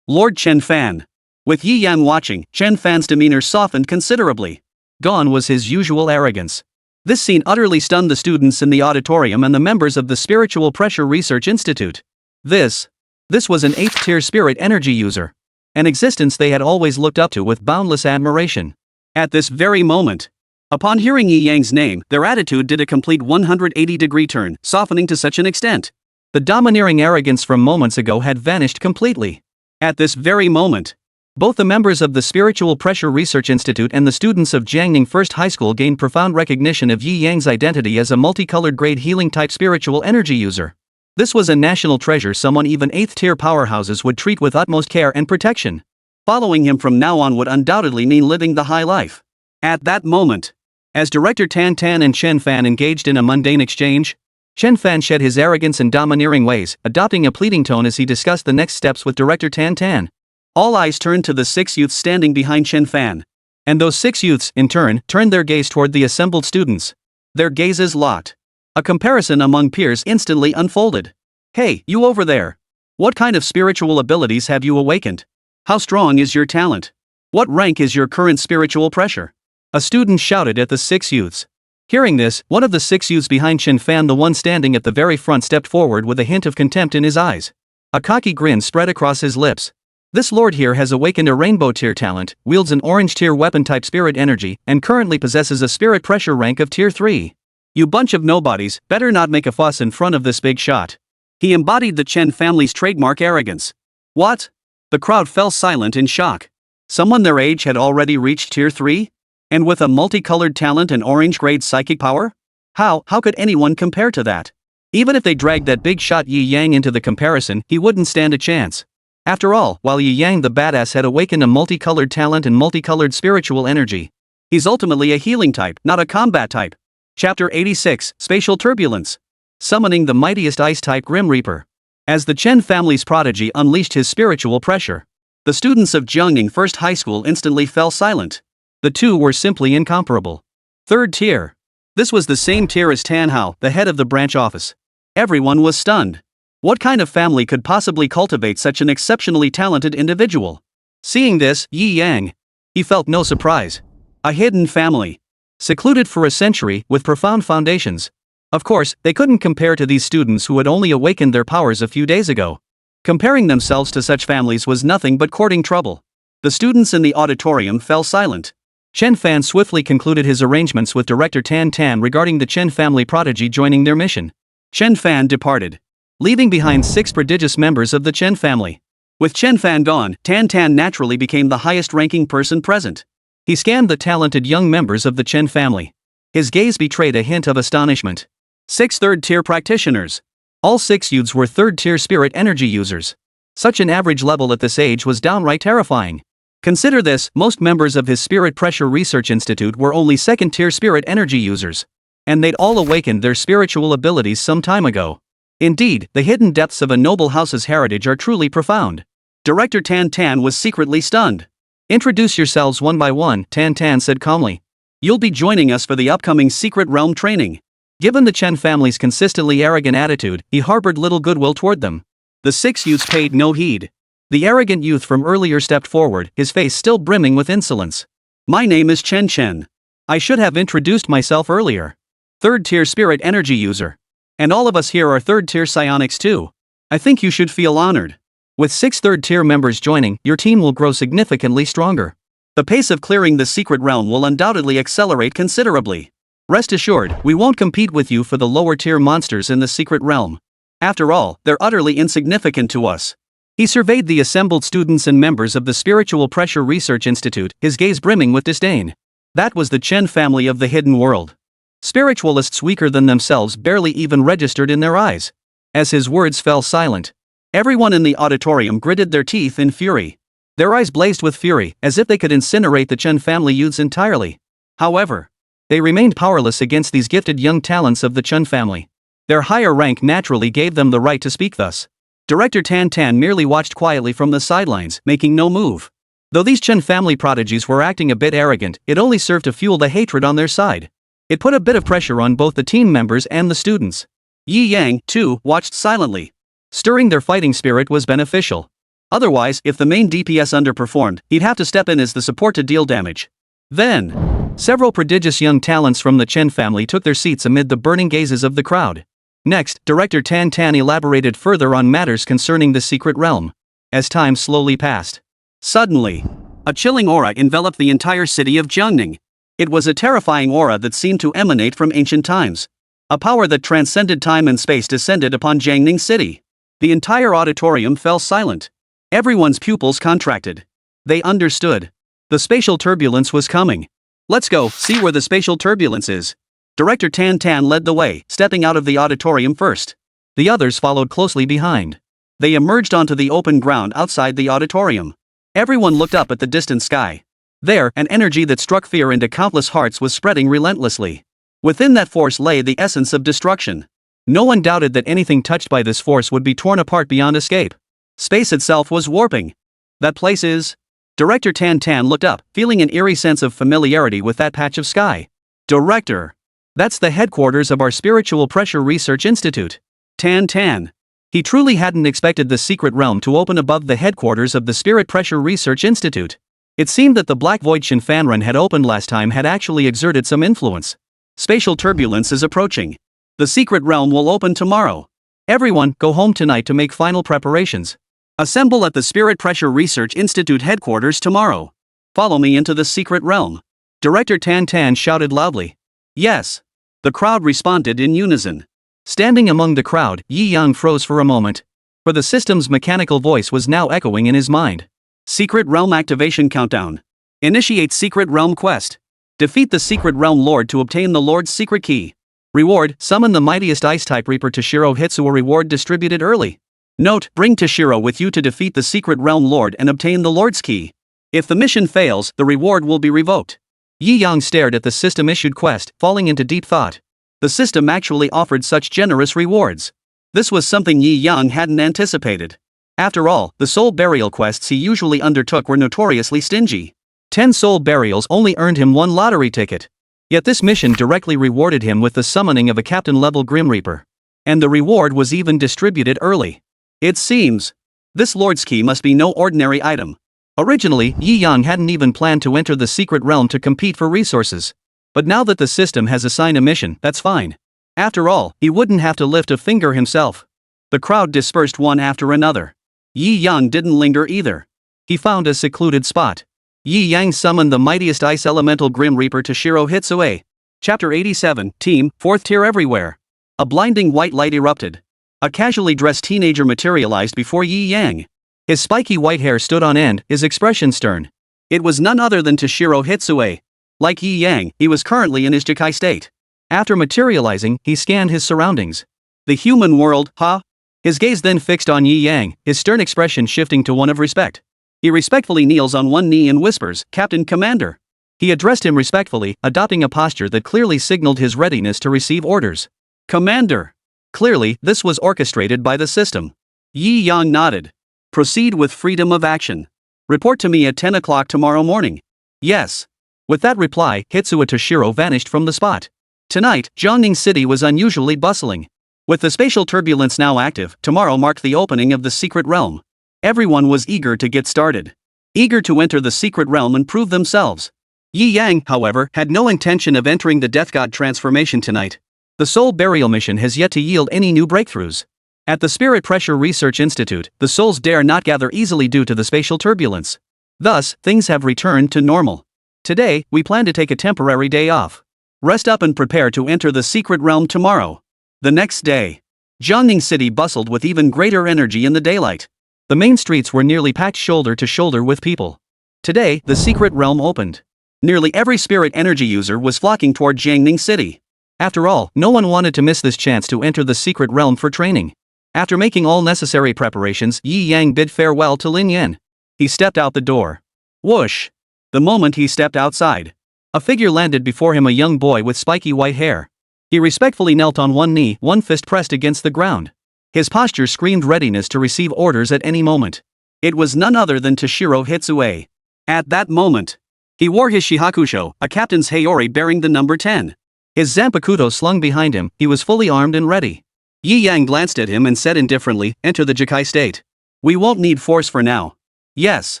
Lord Chen Fan. With Yi Yang watching, Chen Fan's demeanor softened considerably. Gone was his usual arrogance. This scene utterly stunned the students in the auditorium and the members of the Spiritual Pressure Research Institute. This was an 8th tier spirit energy user. An existence they had always looked up to with boundless admiration. At this very moment, upon hearing Yi Yang's name, their attitude did a complete 180-degree turn, softening to such an extent. The domineering arrogance from moments ago had vanished completely. At this very moment, both the members of the Spiritual Pressure Research Institute and the students of Jiangning First High School gained profound recognition of Yi Yang's identity as a multicolored grade healing type spiritual energy user. This was a national treasure someone even 8th tier powerhouses would treat with utmost care and protection. Following him from now on would undoubtedly mean living the high life. At that moment, as Director Tan Tan and Chen Fan engaged in a mundane exchange, Chen Fan shed his arrogance and domineering ways, adopting a pleading tone as he discussed the next steps with Director Tan Tan. All eyes turned to the 6 youths standing behind Chen Fan. And those 6 youths, in turn, turned their gaze toward the assembled students. Their gazes locked. A comparison among peers instantly unfolded. Hey, you over there. What kind of spiritual abilities have you awakened? How strong is your talent? What rank is your current spiritual pressure? A student shouted at the 6 youths. Hearing this, one of the 6 youths behind Chen Fan, the one standing at the very front, stepped forward with a hint of contempt in his eyes. A cocky grin spread across his lips. This lord here has awakened a rainbow tier talent, wields an orange tier weapon type spirit energy, and currently possesses a spirit pressure rank of tier 3. You bunch of nobodies, better not make a fuss in front of this big shot. He embodied the Chen family's trademark arrogance. What? The crowd fell silent in shock. Someone their age had already reached tier 3? And with a multicolored talent and orange grade psychic power? How could anyone compare to that? Even if they dragged that big shot Yi Yang into the comparison, he wouldn't stand a chance. After all, while Yi Yang the badass had awakened a multicolored talent and multicolored spiritual energy, he's ultimately a healing type, not a combat type. Chapter 86, Spatial Turbulence. Summoning the mightiest ice-type Grim Reaper. As the Chen family's prodigy unleashed his spiritual pressure, the students of Jiangning First High School instantly fell silent. The two were simply incomparable. 3rd tier. This was the same tier as Tan Hao, the head of the branch office. Everyone was stunned. What kind of family could possibly cultivate such an exceptionally talented individual? Seeing this, Yi Yang, he felt no surprise. A hidden family. Secluded for a century, with profound foundations. Of course, they couldn't compare to these students who had only awakened their powers a few days ago. Comparing themselves to such families was nothing but courting trouble. The students in the auditorium fell silent. Chen Fan swiftly concluded his arrangements with Director Tan Tan regarding the Chen family prodigy joining their mission. Chen Fan departed, leaving behind 6 prodigious members of the Chen family. With Chen Fan gone, Tan Tan naturally became the highest-ranking person present. He scanned the talented young members of the Chen family. His gaze betrayed a hint of astonishment. 6 3rd-tier practitioners. All 6 youths were 3rd-tier spirit energy users. Such an average level at this age was downright terrifying. Consider this, most members of his Spirit Pressure Research Institute were only 2nd-tier spirit energy users. And they'd all awakened their spiritual abilities some time ago. Indeed, the hidden depths of a noble house's heritage are truly profound. Director Tan Tan was secretly stunned. Introduce yourselves one by one, Tan Tan said calmly. You'll be joining us for the upcoming Secret Realm training. Given the Chen family's consistently arrogant attitude, he harbored little goodwill toward them. The 6 youths paid no heed. The arrogant youth from earlier stepped forward, his face still brimming with insolence. My name is Chen Chen. I should have introduced myself earlier. 3rd tier spirit energy user. And all of us here are 3rd tier psionics too. I think you should feel honored. With 6 3rd tier members joining, your team will grow significantly stronger. The pace of clearing the secret realm will undoubtedly accelerate considerably. Rest assured, we won't compete with you for the lower tier monsters in the secret realm. After all, they're utterly insignificant to us. He surveyed the assembled students and members of the Spiritual Pressure Research Institute, his gaze brimming with disdain. That was the Chen family of the hidden world. Spiritualists weaker than themselves barely even registered in their eyes. As his words fell silent, everyone in the auditorium gritted their teeth in fury. Their eyes blazed with fury, as if they could incinerate the Chen family youths entirely. However, they remained powerless against these gifted young talents of the Chen family. Their higher rank naturally gave them the right to speak thus. Director Tan Tan merely watched quietly from the sidelines, making no move. Though these Chen family prodigies were acting a bit arrogant, it only served to fuel the hatred on their side. It put a bit of pressure on both the team members and the students. Yi Yang, too, watched silently. Stirring their fighting spirit was beneficial. Otherwise, if the main DPS underperformed, he'd have to step in as the support to deal damage. Then, several prodigious young talents from the Chen family took their seats amid the burning gazes of the crowd. Next, Director Tan Tan elaborated further on matters concerning the secret realm. As time slowly passed, suddenly, a chilling aura enveloped the entire city of Jiangning. It was a terrifying aura that seemed to emanate from ancient times. A power that transcended time and space descended upon Jiangning City. The entire auditorium fell silent. Everyone's pupils contracted. They understood. The spatial turbulence was coming. Let's go see where the spatial turbulence is. Director Tan Tan led the way, stepping out of the auditorium first. The others followed closely behind. They emerged onto the open ground outside the auditorium. Everyone looked up at the distant sky. There, an energy that struck fear into countless hearts was spreading relentlessly. Within that force lay the essence of destruction. No one doubted that anything touched by this force would be torn apart beyond escape. Space itself was warping. That place is... Director Tan Tan looked up, feeling an eerie sense of familiarity with that patch of sky. Director! That's the headquarters of our Spiritual Pressure Research Institute. Tan Tan. He truly hadn't expected the secret realm to open above the headquarters of the Spirit Pressure Research Institute. It seemed that the Black Void Shinfanren had opened last time had actually exerted some influence. Spatial turbulence is approaching. The secret realm will open tomorrow. Everyone, go home tonight to make final preparations. Assemble at the Spirit Pressure Research Institute headquarters tomorrow. Follow me into the secret realm. Director Tan Tan shouted loudly. Yes. The crowd responded in unison. Standing among the crowd, Yi Yang froze for a moment. For the system's mechanical voice was now echoing in his mind. Secret Realm Activation Countdown. Initiate Secret Realm Quest. Defeat the Secret Realm Lord to obtain the Lord's Secret Key. Reward, summon the mightiest Ice-type Reaper Toshiro Hitsuo. Reward distributed early. Note, bring Toshiro with you to defeat the Secret Realm Lord and obtain the Lord's Key. If the mission fails, the reward will be revoked. Yi Yang stared at the system-issued quest, falling into deep thought. The system actually offered such generous rewards. This was something Yi Yang hadn't anticipated. After all, the soul burial quests he usually undertook were notoriously stingy. 10 soul burials only earned him 1 lottery ticket. Yet this mission directly rewarded him with the summoning of a captain-level Grim Reaper. And the reward was even distributed early. It seems. This Lord's Key must be no ordinary item. Originally, Yi Yang hadn't even planned to enter the secret realm to compete for resources. But now that the system has assigned a mission, that's fine. After all, he wouldn't have to lift a finger himself. The crowd dispersed one after another. Yi Yang didn't linger either. He found a secluded spot. Yi Yang summoned the mightiest ice elemental Grim Reaper Toshiro Hitsuo. Chapter 87, Team, 4th Tier Everywhere. A blinding white light erupted. A casually dressed teenager materialized before Yi Yang. His spiky white hair stood on end, his expression stern. It was none other than Toshiro Hitsuo. Like Yi Yang, he was currently in his Jikai state. After materializing, he scanned his surroundings. The human world, huh? His gaze then fixed on Yi Yang, his stern expression shifting to one of respect. He respectfully kneels on one knee and whispers, "Captain Commander." He addressed him respectfully, adopting a posture that clearly signaled his readiness to receive orders. "Commander." Clearly, this was orchestrated by the system. Yi Yang nodded. Proceed with freedom of action. Report to me at 10 o'clock tomorrow morning. Yes. With that reply, Hitsuya Toshiro vanished from the spot. Tonight, Jiangning City was unusually bustling. With the spatial turbulence now active, tomorrow marked the opening of the secret realm. Everyone was eager to get started. Eager to enter the secret realm and prove themselves. Yi Yang, however, had no intention of entering the Death God transformation tonight. The soul burial mission has yet to yield any new breakthroughs. At the Spirit Pressure Research Institute, the souls dare not gather easily due to the spatial turbulence. Thus, things have returned to normal. Today, we plan to take a temporary day off. Rest up and prepare to enter the secret realm tomorrow. The next day, Jiangning City bustled with even greater energy in the daylight. The main streets were nearly packed shoulder to shoulder with people. Today, the secret realm opened. Nearly every spirit energy user was flocking toward Jiangning City. After all, no one wanted to miss this chance to enter the secret realm for training. After making all necessary preparations, Yi Yang bid farewell to Lin Yan. He stepped out the door. Whoosh! The moment he stepped outside, a figure landed before him, a young boy with spiky white hair. He respectfully knelt on one knee, one fist pressed against the ground. His posture screamed readiness to receive orders at any moment. It was none other than Toshiro Hitsuya. At that moment, he wore his shihakusho, a captain's hayori bearing the number 10. His zanpakuto slung behind him, he was fully armed and ready. Yi Yang glanced at him and said indifferently, "Enter the Jikai state. We won't need force for now." "Yes,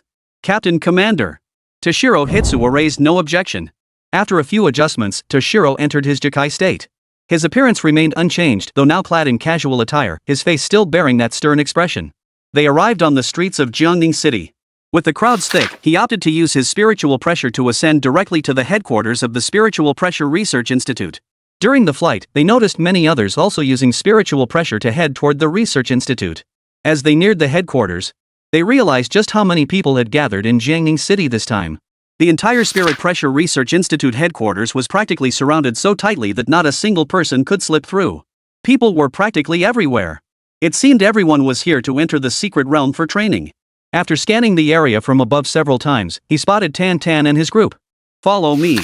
Captain Commander." Toshiro Hitsuya raised no objection. After a few adjustments, Toshiro entered his Jikai state. His appearance remained unchanged, though now clad in casual attire, his face still bearing that stern expression. They arrived on the streets of Jiangning City. With the crowds thick, he opted to use his spiritual pressure to ascend directly to the headquarters of the Spiritual Pressure Research Institute. During the flight, they noticed many others also using spiritual pressure to head toward the research institute. As they neared the headquarters, they realized just how many people had gathered in Jiangning City this time. The entire Spirit Pressure Research Institute headquarters was practically surrounded so tightly that not a single person could slip through. People were practically everywhere. It seemed everyone was here to enter the secret realm for training. After scanning the area from above several times, he spotted Tan Tan and his group. "Follow me."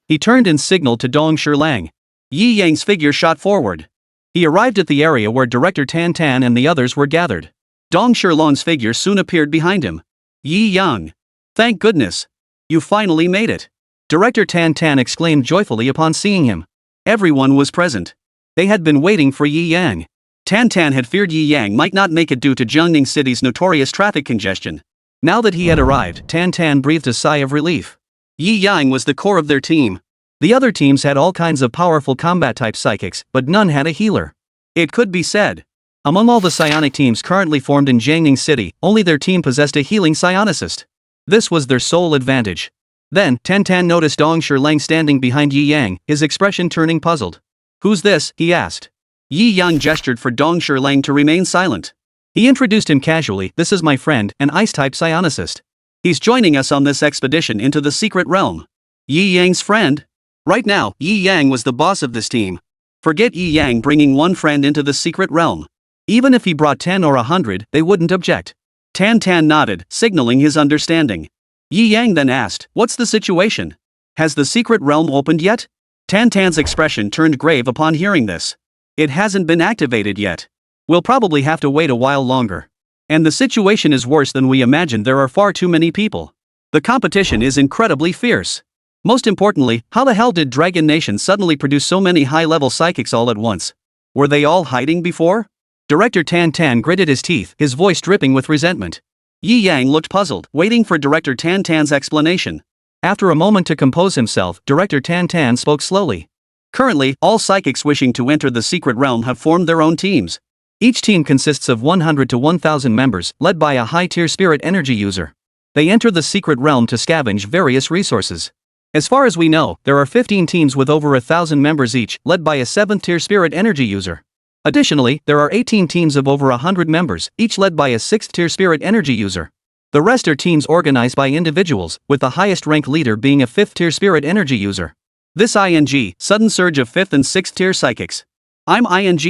He turned and signaled to Dong Shilang. Yi Yang's figure shot forward. He arrived at the area where Director Tan Tan and the others were gathered. Dong Shilong's figure soon appeared behind him. "Yi Yang. Thank goodness. You finally made it." Director Tan Tan exclaimed joyfully upon seeing him. Everyone was present. They had been waiting for Yi Yang. Tan Tan had feared Yi Yang might not make it due to Jiangning City's notorious traffic congestion. Now that he had arrived, Tan Tan breathed a sigh of relief. Yi Yang was the core of their team. The other teams had all kinds of powerful combat-type psychics, but none had a healer. It could be said, among all the psionic teams currently formed in Jiangning City, only their team possessed a healing psionicist. This was their sole advantage. Then, Tan Tan noticed Dong Shilang standing behind Yi Yang, his expression turning puzzled. "Who's this?" he asked. Yi Yang gestured for Dong Shilang to remain silent. He introduced him casually. "This is my friend, an ice-type psionicist. He's joining us on this expedition into the secret realm." Yi Yang's friend? Right now, Yi Yang was the boss of this team. Forget Yi Yang bringing one friend into the secret realm. Even if he brought 10 or 100, they wouldn't object. Tan Tan nodded, signaling his understanding. Yi Yang then asked, "What's the situation? Has the secret realm opened yet?" Tan Tan's expression turned grave upon hearing this. "It hasn't been activated yet. We'll probably have to wait a while longer. And the situation is worse than we imagined. There are far too many people. The competition is incredibly fierce. Most importantly, how the hell did Dragon Nation suddenly produce so many high-level psychics all at once? Were they all hiding before?" Director Tan Tan gritted his teeth, his voice dripping with resentment. Yi Yang looked puzzled, waiting for Director Tan Tan's explanation. After a moment to compose himself, Director Tan Tan spoke slowly. "Currently, all psychics wishing to enter the secret realm have formed their own teams. Each team consists of 100 to 1,000 members, led by a high-tier spirit energy user. They enter the secret realm to scavenge various resources. As far as we know, there are 15 teams with over 1,000 members each, led by a 7th-tier spirit energy user. Additionally, there are 18 teams of over 100 members, each led by a 6th-tier spirit energy user. The rest are teams organized by individuals, with the highest rank leader being a 5th-tier spirit energy user. This sudden surge of 5th and 6th-tier psychics. I'm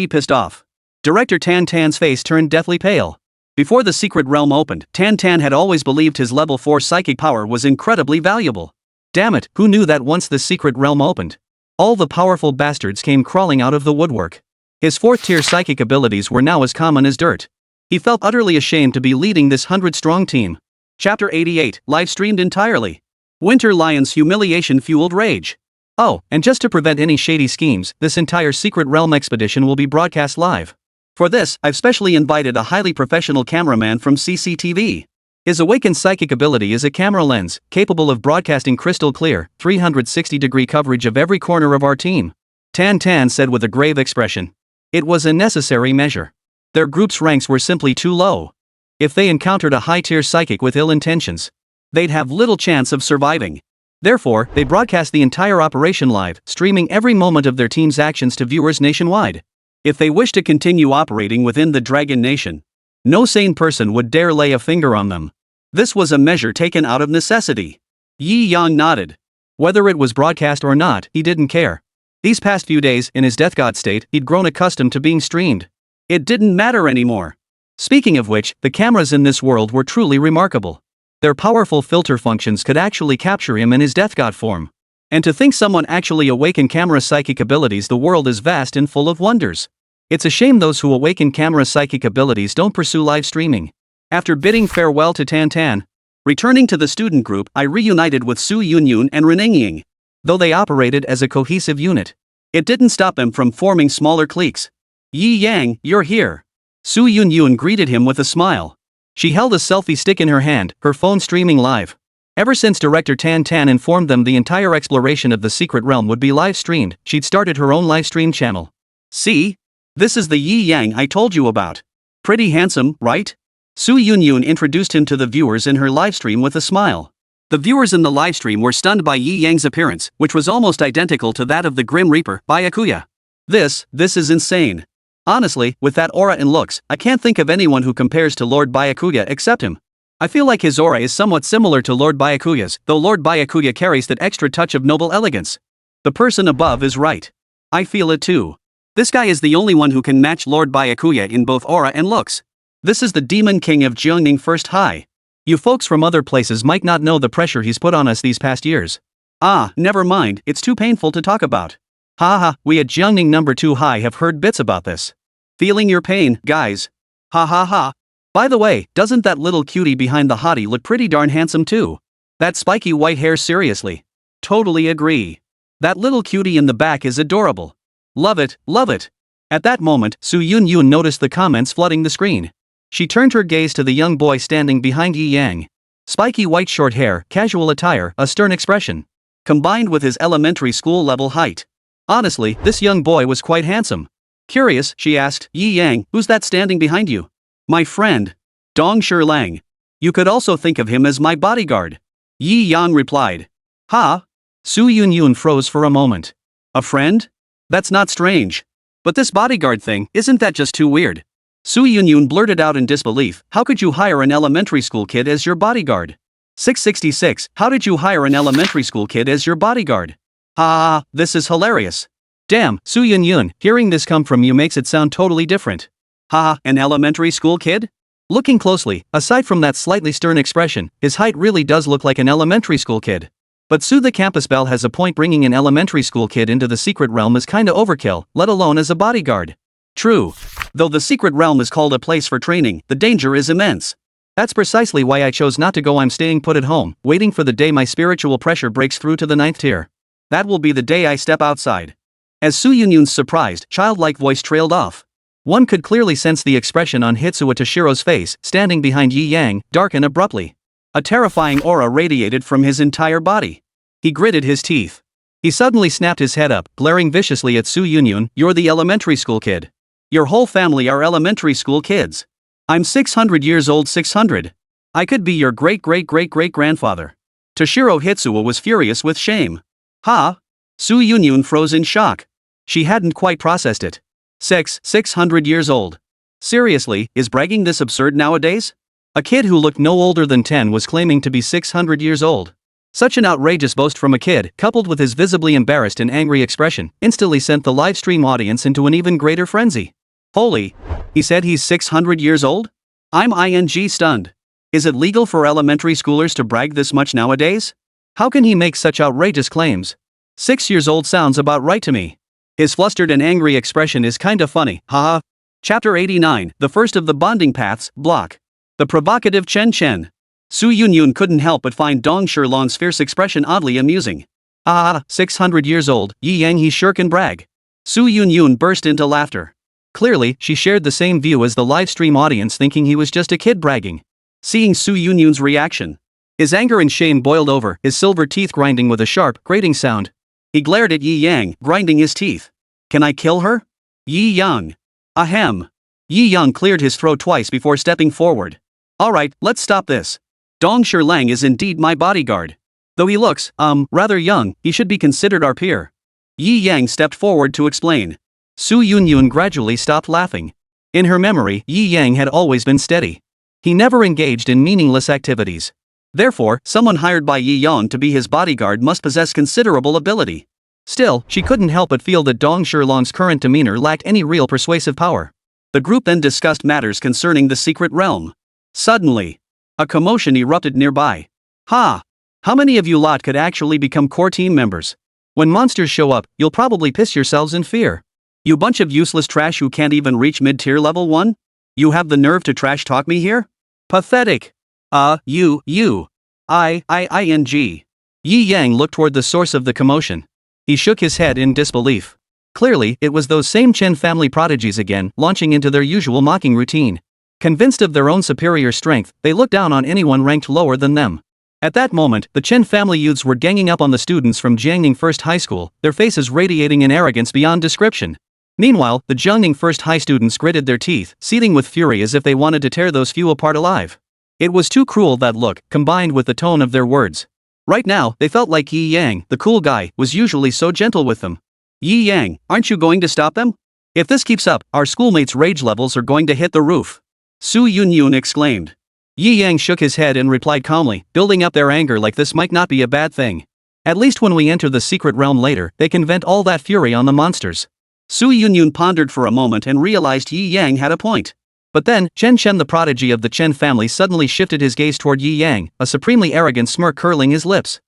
pissed off." Director Tan Tan's face turned deathly pale. Before the secret realm opened, Tan Tan had always believed his level 4 psychic power was incredibly valuable. Damn it, who knew that once the secret realm opened, all the powerful bastards came crawling out of the woodwork. His 4th-tier psychic abilities were now as common as dirt. He felt utterly ashamed to be leading this 100-strong team. Chapter 88, live-streamed entirely. Winter Lion's humiliation fueled rage. Oh, and just to prevent any shady schemes, this entire Secret Realm expedition will be broadcast live. For this, I've specially invited a highly professional cameraman from CCTV. His awakened psychic ability is a camera lens, capable of broadcasting crystal clear, 360-degree coverage of every corner of our team. Tan Tan said with a grave expression. It was a necessary measure. Their group's ranks were simply too low. If they encountered a high-tier psychic with ill intentions, they'd have little chance of surviving. Therefore, they broadcast the entire operation live, streaming every moment of their team's actions to viewers nationwide. If they wish to continue operating within the Dragon Nation, no sane person would dare lay a finger on them. This was a measure taken out of necessity. Yi Yang nodded. Whether it was broadcast or not, he didn't care. These past few days, in his death god state, he'd grown accustomed to being streamed. It didn't matter anymore. Speaking of which, the cameras in this world were truly remarkable. Their powerful filter functions could actually capture him in his death god form. And to think someone actually awakened camera psychic abilities, the world is vast and full of wonders. It's a shame those who awaken camera psychic abilities don't pursue live streaming. After bidding farewell to Tan Tan, returning to the student group, I reunited with Su Yunyun and Reningying. Though they operated as a cohesive unit, it didn't stop them from forming smaller cliques. Yi Yang, you're here. Su Yunyun greeted him with a smile. She held a selfie stick in her hand, her phone streaming live. Ever since director Tan Tan informed them the entire exploration of the Secret Realm would be live streamed, she'd started her own live stream channel. See? This is the Yi Yang I told you about. Pretty handsome, right? Su Yunyun introduced him to the viewers in her livestream with a smile. The viewers in the livestream were stunned by Yi Yang's appearance, which was almost identical to that of the Grim Reaper, Byakuya. This is insane. Honestly, with that aura and looks, I can't think of anyone who compares to Lord Byakuya except him. I feel like his aura is somewhat similar to Lord Byakuya's, though Lord Byakuya carries that extra touch of noble elegance. The person above is right. I feel it too. This guy is the only one who can match Lord Byakuya in both aura and looks. This is the Demon King of Jiangning First High. You folks from other places might not know the pressure he's put on us these past years. Ah, never mind, it's too painful to talk about. Haha, we at Jiangning number 2 High have heard bits about this. Feeling your pain, guys. Ha ha ha. By the way, doesn't that little cutie behind the hottie look pretty darn handsome too? That spiky white hair, seriously. Totally agree. That little cutie in the back is adorable. Love it, love it. At that moment, Su Yunyun noticed the comments flooding the screen. She turned her gaze to the young boy standing behind Yi Yang. Spiky white short hair, casual attire, a stern expression. Combined with his elementary school level height. Honestly, this young boy was quite handsome. Curious, she asked, Yi Yang, who's that standing behind you? My friend. Dong Lang. You could also think of him as my bodyguard. Yi Yang replied. Ha? Su Yunyun froze for a moment. A friend? That's not strange. But this bodyguard thing, isn't that just too weird? Su Yunyun blurted out in disbelief, how could you hire an elementary school kid as your bodyguard? 666, how did you hire an elementary school kid as your bodyguard? Ha, this is hilarious. Damn, Su Yunyun, hearing this come from you makes it sound totally different. Ha, an elementary school kid? Looking closely, aside from that slightly stern expression, his height really does look like an elementary school kid. But Su the campus belle has a point, bringing an elementary school kid into the Secret Realm is kinda overkill, let alone as a bodyguard. True. Though the Secret Realm is called a place for training, the danger is immense. That's precisely why I chose not to go. I'm staying put at home, waiting for the day my spiritual pressure breaks through to the 9th tier. That will be the day I step outside. As Su Yunyun's surprised, childlike voice trailed off. One could clearly sense the expression on Hitsuo Toshiro's face, standing behind Yi Yang, darken abruptly. A terrifying aura radiated from his entire body. He gritted his teeth. He suddenly snapped his head up, glaring viciously at Su Yunyun. You're the elementary school kid. Your whole family are elementary school kids. I'm 600 years old. 600. I could be your great-great-great-great-grandfather. Toshiro Hitsuo was furious with shame. Ha? Su Yunyun froze in shock. She hadn't quite processed it. 600 years old. Seriously, is bragging this absurd nowadays? A kid who looked no older than 10 was claiming to be 600 years old. Such an outrageous boast from a kid, coupled with his visibly embarrassed and angry expression, instantly sent the live stream audience into an even greater frenzy. Holy! He said he's 600 years old? I'm stunned. Is it legal for elementary schoolers to brag this much nowadays? How can he make such outrageous claims? 6 years old sounds about right to me. His flustered and angry expression is kinda funny, haha. Chapter 89, the first of the bonding paths, block. The provocative Chen Chen. Su Yunyun couldn't help but find Dong Shirlong's fierce expression oddly amusing. 600 years old, Yi Yang he sure can brag. Su Yunyun burst into laughter. Clearly, she shared the same view as the livestream audience, thinking he was just a kid bragging. Seeing Su Yunyun's reaction, his anger and shame boiled over, his silver teeth grinding with a sharp, grating sound. He glared at Yi Yang, grinding his teeth. Can I kill her? Yi Yang. Ahem. Yi Yang cleared his throat twice before stepping forward. Alright, let's stop this. Dong Shirlang is indeed my bodyguard. Though he looks, rather young, he should be considered our peer. Yi Yang stepped forward to explain. Su Yunyun gradually stopped laughing. In her memory, Yi Yang had always been steady. He never engaged in meaningless activities. Therefore, someone hired by Yi Yang to be his bodyguard must possess considerable ability. Still, she couldn't help but feel that Dong Shirlong's current demeanor lacked any real persuasive power. The group then discussed matters concerning the secret realm. Suddenly, a commotion erupted nearby. Ha! How many of you lot could actually become core team members? When monsters show up, you'll probably piss yourselves in fear. You bunch of useless trash who can't even reach mid-tier level 1? You have the nerve to trash talk me here? Pathetic. Ing. Yi Yang looked toward the source of the commotion. He shook his head in disbelief. Clearly, it was those same Chen family prodigies again, launching into their usual mocking routine. Convinced of their own superior strength, they looked down on anyone ranked lower than them. At that moment, the Chen family youths were ganging up on the students from Jiangning First High School, their faces radiating in arrogance beyond description. Meanwhile, the Jiangning First High students gritted their teeth, seething with fury as if they wanted to tear those few apart alive. It was too cruel, that look, combined with the tone of their words. Right now, they felt like Yi Yang, the cool guy, was usually so gentle with them. Yi Yang, aren't you going to stop them? If this keeps up, our schoolmates' rage levels are going to hit the roof. Su Yunyun exclaimed. Yi Yang shook his head and replied calmly, building up their anger like this might not be a bad thing. At least when we enter the secret realm later, they can vent all that fury on the monsters. Su Yunyun pondered for a moment and realized Yi Yang had a point. But then, Chen Chen, the prodigy of the Chen family, suddenly shifted his gaze toward Yi Yang, a supremely arrogant smirk curling his lips.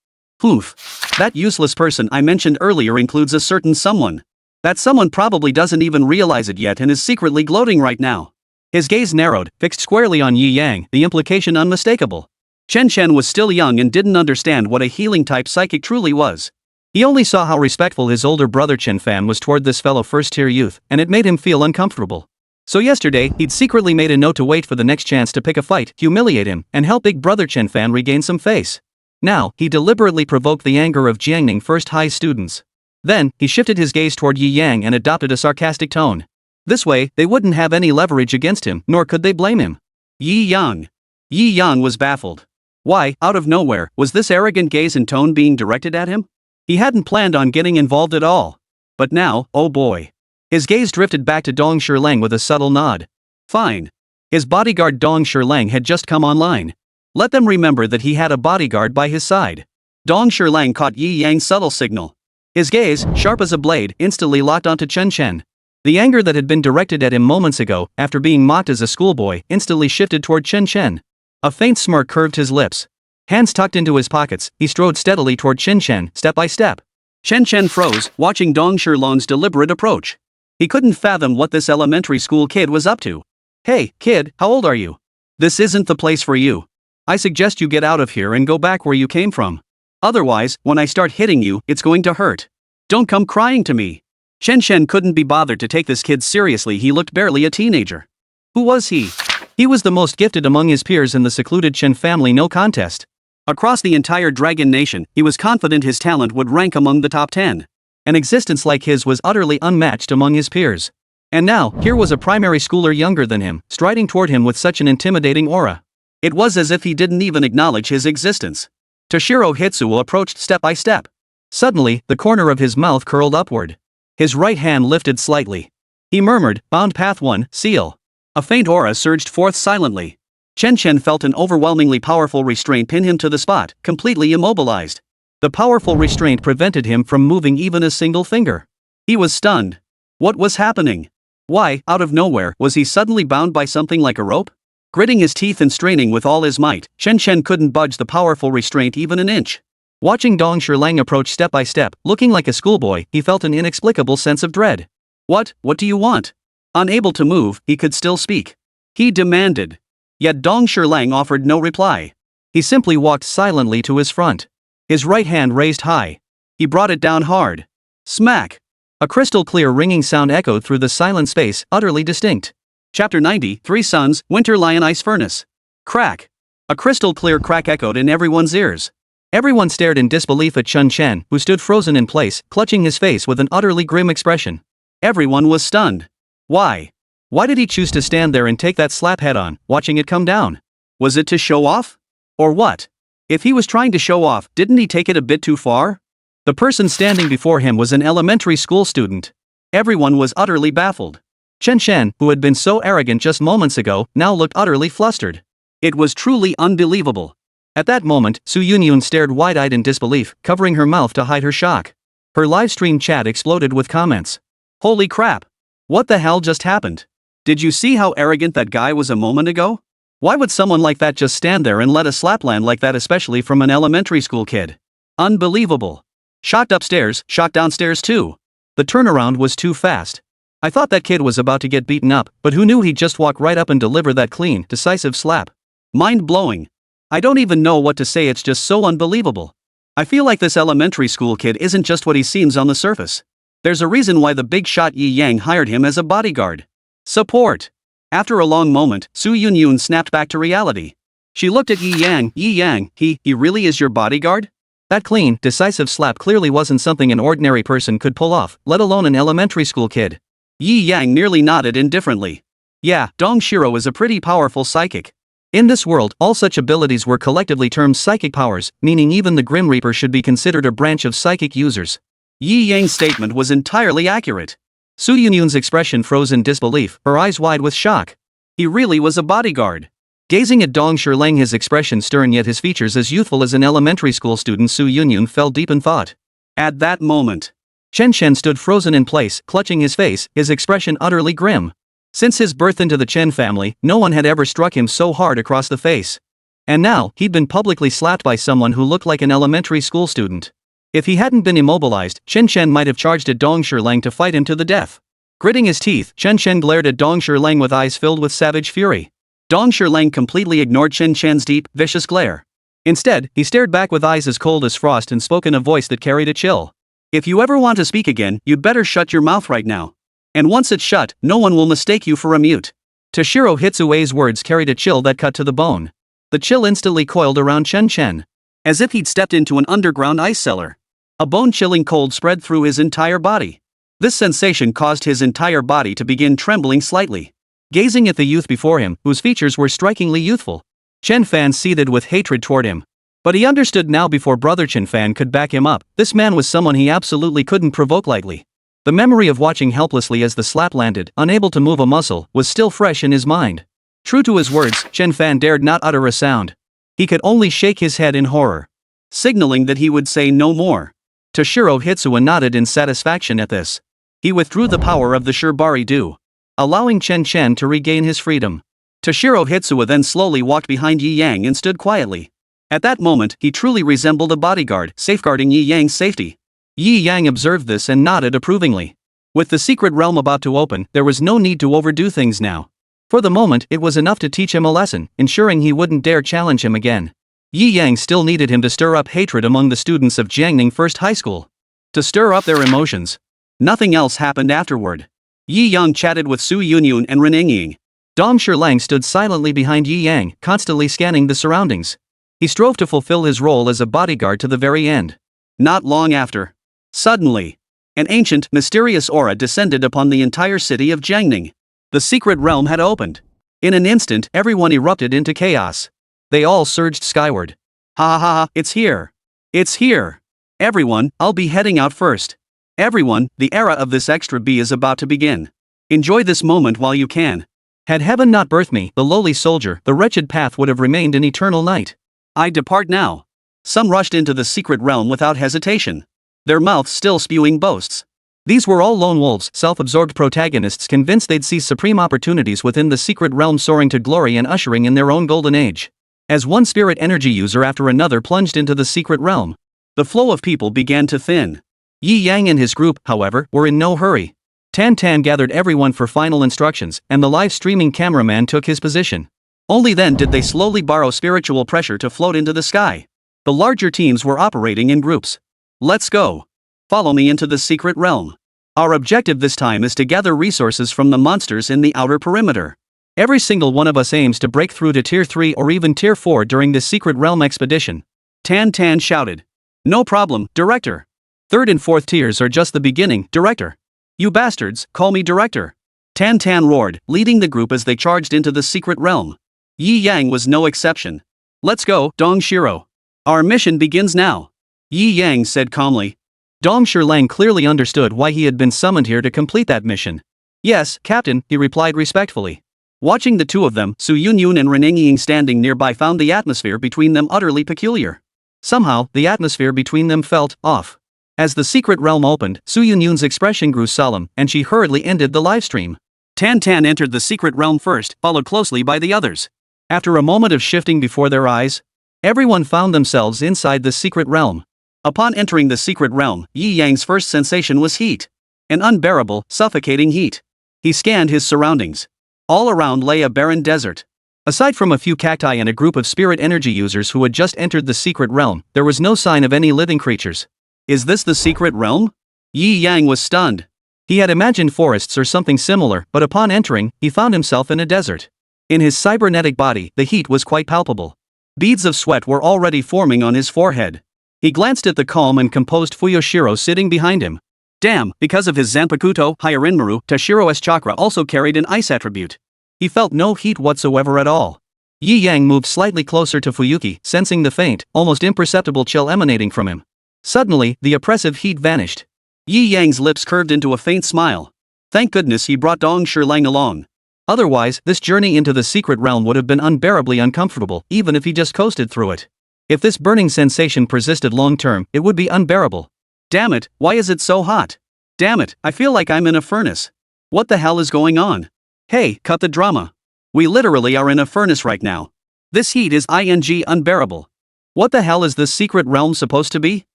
Oof. That useless person I mentioned earlier includes a certain someone. That someone probably doesn't even realize it yet and is secretly gloating right now. His gaze narrowed, fixed squarely on Yi Yang, the implication unmistakable. Chen Chen was still young and didn't understand what a healing-type psychic truly was. He only saw how respectful his older brother Chen Fan was toward this fellow first-tier youth, and it made him feel uncomfortable. So yesterday, he'd secretly made a note to wait for the next chance to pick a fight, humiliate him, and help big brother Chen Fan regain some face. Now, he deliberately provoked the anger of Jiangning First High students. Then, he shifted his gaze toward Yi Yang and adopted a sarcastic tone. This way, they wouldn't have any leverage against him, nor could they blame him. Yi Yang. Yi Yang was baffled. Why, out of nowhere, was this arrogant gaze and tone being directed at him? He hadn't planned on getting involved at all. But now, oh boy. His gaze drifted back to Dong Shirlang with a subtle nod. Fine. His bodyguard Dong Shirlang had just come online. Let them remember that he had a bodyguard by his side. Dong Shirlang caught Yi Yang's subtle signal. His gaze, sharp as a blade, instantly locked onto Chen Chen. The anger that had been directed at him moments ago, after being mocked as a schoolboy, instantly shifted toward Chen Chen. A faint smirk curved his lips. Hands tucked into his pockets, he strode steadily toward Chen Chen, step by step. Chen Chen froze, watching Dong Shirlong's deliberate approach. He couldn't fathom what this elementary school kid was up to. Hey, kid, how old are you? This isn't the place for you. I suggest you get out of here and go back where you came from. Otherwise, when I start hitting you, it's going to hurt. Don't come crying to me. Chen Chen couldn't be bothered to take this kid seriously. He looked barely a teenager. Who was he? He was the most gifted among his peers in the secluded Chen family, no contest. Across the entire Dragon Nation, he was confident his talent would rank among the top 10. An existence like his was utterly unmatched among his peers. And now, here was a primary schooler younger than him, striding toward him with such an intimidating aura. It was as if he didn't even acknowledge his existence. Toshiro Hitsuo approached step by step. Suddenly, the corner of his mouth curled upward. His right hand lifted slightly. He murmured, "Bound Path 1, seal." A faint aura surged forth silently. Chen Chen felt an overwhelmingly powerful restraint pin him to the spot, completely immobilized. The powerful restraint prevented him from moving even a single finger. He was stunned. What was happening? Why, out of nowhere, was he suddenly bound by something like a rope? Gritting his teeth and straining with all his might, Chen Chen couldn't budge the powerful restraint even an inch. Watching Dong Shirlang approach step by step, looking like a schoolboy, he felt an inexplicable sense of dread. What do you want? Unable to move, he could still speak. He demanded. Yet Dong Shilang offered no reply. He simply walked silently to his front. His right hand raised high. He brought it down hard. Smack! A crystal-clear ringing sound echoed through the silent space, utterly distinct. Chapter 90, Three Suns, Winter Lion Ice Furnace. Crack! A crystal-clear crack echoed in everyone's ears. Everyone stared in disbelief at Chun Chen, who stood frozen in place, clutching his face with an utterly grim expression. Everyone was stunned. Why? Why did he choose to stand there and take that slap head-on, watching it come down? Was it to show off? Or what? If he was trying to show off, didn't he take it a bit too far? The person standing before him was an elementary school student. Everyone was utterly baffled. Chen Shen, who had been so arrogant just moments ago, now looked utterly flustered. It was truly unbelievable. At that moment, Su Yunyun stared wide-eyed in disbelief, covering her mouth to hide her shock. Her livestream chat exploded with comments. Holy crap! What the hell just happened? Did you see how arrogant that guy was a moment ago? Why would someone like that just stand there and let a slap land like that, especially from an elementary school kid? Unbelievable. Shocked upstairs, shocked downstairs too. The turnaround was too fast. I thought that kid was about to get beaten up, but who knew he'd just walk right up and deliver that clean, decisive slap? Mind-blowing. I don't even know what to say, it's just so unbelievable. I feel like this elementary school kid isn't just what he seems on the surface. There's a reason why the big shot Yi Yang hired him as a bodyguard. Support. After a long moment, Su Yunyun snapped back to reality. She looked at Yi Yang, he really is your bodyguard? That clean, decisive slap clearly wasn't something an ordinary person could pull off, let alone an elementary school kid. Yi Yang nearly nodded indifferently. Yeah, Dong Shiro is a pretty powerful psychic. In this world, all such abilities were collectively termed psychic powers, meaning even the Grim Reaper should be considered a branch of psychic users. Yi Yang's statement was entirely accurate. Su Yunyun's expression froze in disbelief, her eyes wide with shock. He really was a bodyguard. Gazing at Dong Shilang, his expression stern yet his features as youthful as an elementary school student, Su Yunyun fell deep in thought. At that moment, Chen Chen stood frozen in place, clutching his face, his expression utterly grim. Since his birth into the Chen family, no one had ever struck him so hard across the face. And now, he'd been publicly slapped by someone who looked like an elementary school student. If he hadn't been immobilized, Chen Chen might have charged at Dong Shilang to fight him to the death. Gritting his teeth, Chen Chen glared at Dong Shilang with eyes filled with savage fury. Dong Shilang completely ignored Chen Chen's deep, vicious glare. Instead, he stared back with eyes as cold as frost and spoke in a voice that carried a chill. If you ever want to speak again, you'd better shut your mouth right now. And once it's shut, no one will mistake you for a mute. Toshiro Hitsue's words carried a chill that cut to the bone. The chill instantly coiled around Chen Chen. As if he'd stepped into an underground ice cellar. A bone-chilling cold spread through his entire body. This sensation caused his entire body to begin trembling slightly. Gazing at the youth before him, whose features were strikingly youthful, Chen Fan seethed with hatred toward him. But he understood now, before brother Chen Fan could back him up, this man was someone he absolutely couldn't provoke lightly. The memory of watching helplessly as the slap landed, unable to move a muscle, was still fresh in his mind. True to his words, Chen Fan dared not utter a sound. He could only shake his head in horror, signaling that he would say no more. Toshiro Hitsue nodded in satisfaction at this. He withdrew the power of the Shirbari Do, allowing Chen Chen to regain his freedom. Toshiro Hitsue then slowly walked behind Yi Yang and stood quietly. At that moment, he truly resembled a bodyguard, safeguarding Yi Yang's safety. Yi Yang observed this and nodded approvingly. With the secret realm about to open, there was no need to overdo things now. For the moment, it was enough to teach him a lesson, ensuring he wouldn't dare challenge him again. Yi Yang still needed him to stir up hatred among the students of Jiangning First High School. To stir up their emotions. Nothing else happened afterward. Yi Yang chatted with Su Yunyun and Ren Ying. Dong Shilang stood silently behind Yi Yang, constantly scanning the surroundings. He strove to fulfill his role as a bodyguard to the very end. Not long after. Suddenly, an ancient, mysterious aura descended upon the entire city of Jiangning. The secret realm had opened. In an instant, everyone erupted into chaos. They all surged skyward. Ha ha ha, it's here. It's here. Everyone, I'll be heading out first. Everyone, the era of this extra B is about to begin. Enjoy this moment while you can. Had heaven not birthed me, the lowly soldier, the wretched path would have remained an eternal night. I depart now. Some rushed into the secret realm without hesitation. Their mouths still spewing boasts. These were all lone wolves, self-absorbed protagonists convinced they'd seize supreme opportunities within the secret realm, soaring to glory and ushering in their own golden age. As one spirit energy user after another plunged into the secret realm, the flow of people began to thin. Yi Yang and his group, however, were in no hurry. Tan Tan gathered everyone for final instructions, and the live streaming cameraman took his position. Only then did they slowly borrow spiritual pressure to float into the sky. The larger teams were operating in groups. Let's go. Follow me into the secret realm. Our objective this time is to gather resources from the monsters in the outer perimeter. Every single one of us aims to break through to Tier 3 or even Tier 4 during this secret realm expedition. Tan Tan shouted. No problem, Director. 3rd and 4th tiers are just the beginning, Director. You bastards, call me Director. Tan Tan roared, leading the group as they charged into the secret realm. Yi Yang was no exception. Let's go, Dong Shiro. Our mission begins now. Yi Yang said calmly. Dong Shirlang clearly understood why he had been summoned here to complete that mission. Yes, Captain, he replied respectfully. Watching the two of them, Su Yunyun and Reningying standing nearby found the atmosphere between them utterly peculiar. Somehow, the atmosphere between them felt off. As the secret realm opened, Su Yunyun's expression grew solemn, and she hurriedly ended the livestream. Tan Tan entered the secret realm first, followed closely by the others. After a moment of shifting before their eyes, everyone found themselves inside the secret realm. Upon entering the secret realm, Yi Yang's first sensation was heat. An unbearable, suffocating heat. He scanned his surroundings. All around lay a barren desert. Aside from a few cacti and a group of spirit energy users who had just entered the secret realm, there was no sign of any living creatures. Is this the secret realm? Yi Yang was stunned. He had imagined forests or something similar, but upon entering, he found himself in a desert. In his cybernetic body, the heat was quite palpable. Beads of sweat were already forming on his forehead. He glanced at the calm and composed Fuyoshiro sitting behind him. Damn, because of his Zanpakuto, Hyarinmaru, Tashiro's chakra also carried an ice attribute. He felt no heat whatsoever at all. Yi Yang moved slightly closer to Fuyuki, sensing the faint, almost imperceptible chill emanating from him. Suddenly, the oppressive heat vanished. Yi Yang's lips curved into a faint smile. Thank goodness he brought Dong Shirlang along. Otherwise, this journey into the secret realm would have been unbearably uncomfortable, even if he just coasted through it. If this burning sensation persisted long term, it would be unbearable. Damn it, why is it so hot? Damn it, I feel like I'm in a furnace. What the hell is going on? Hey, cut the drama. We literally are in a furnace right now. This heat is unbearable. What the hell is this secret realm supposed to be?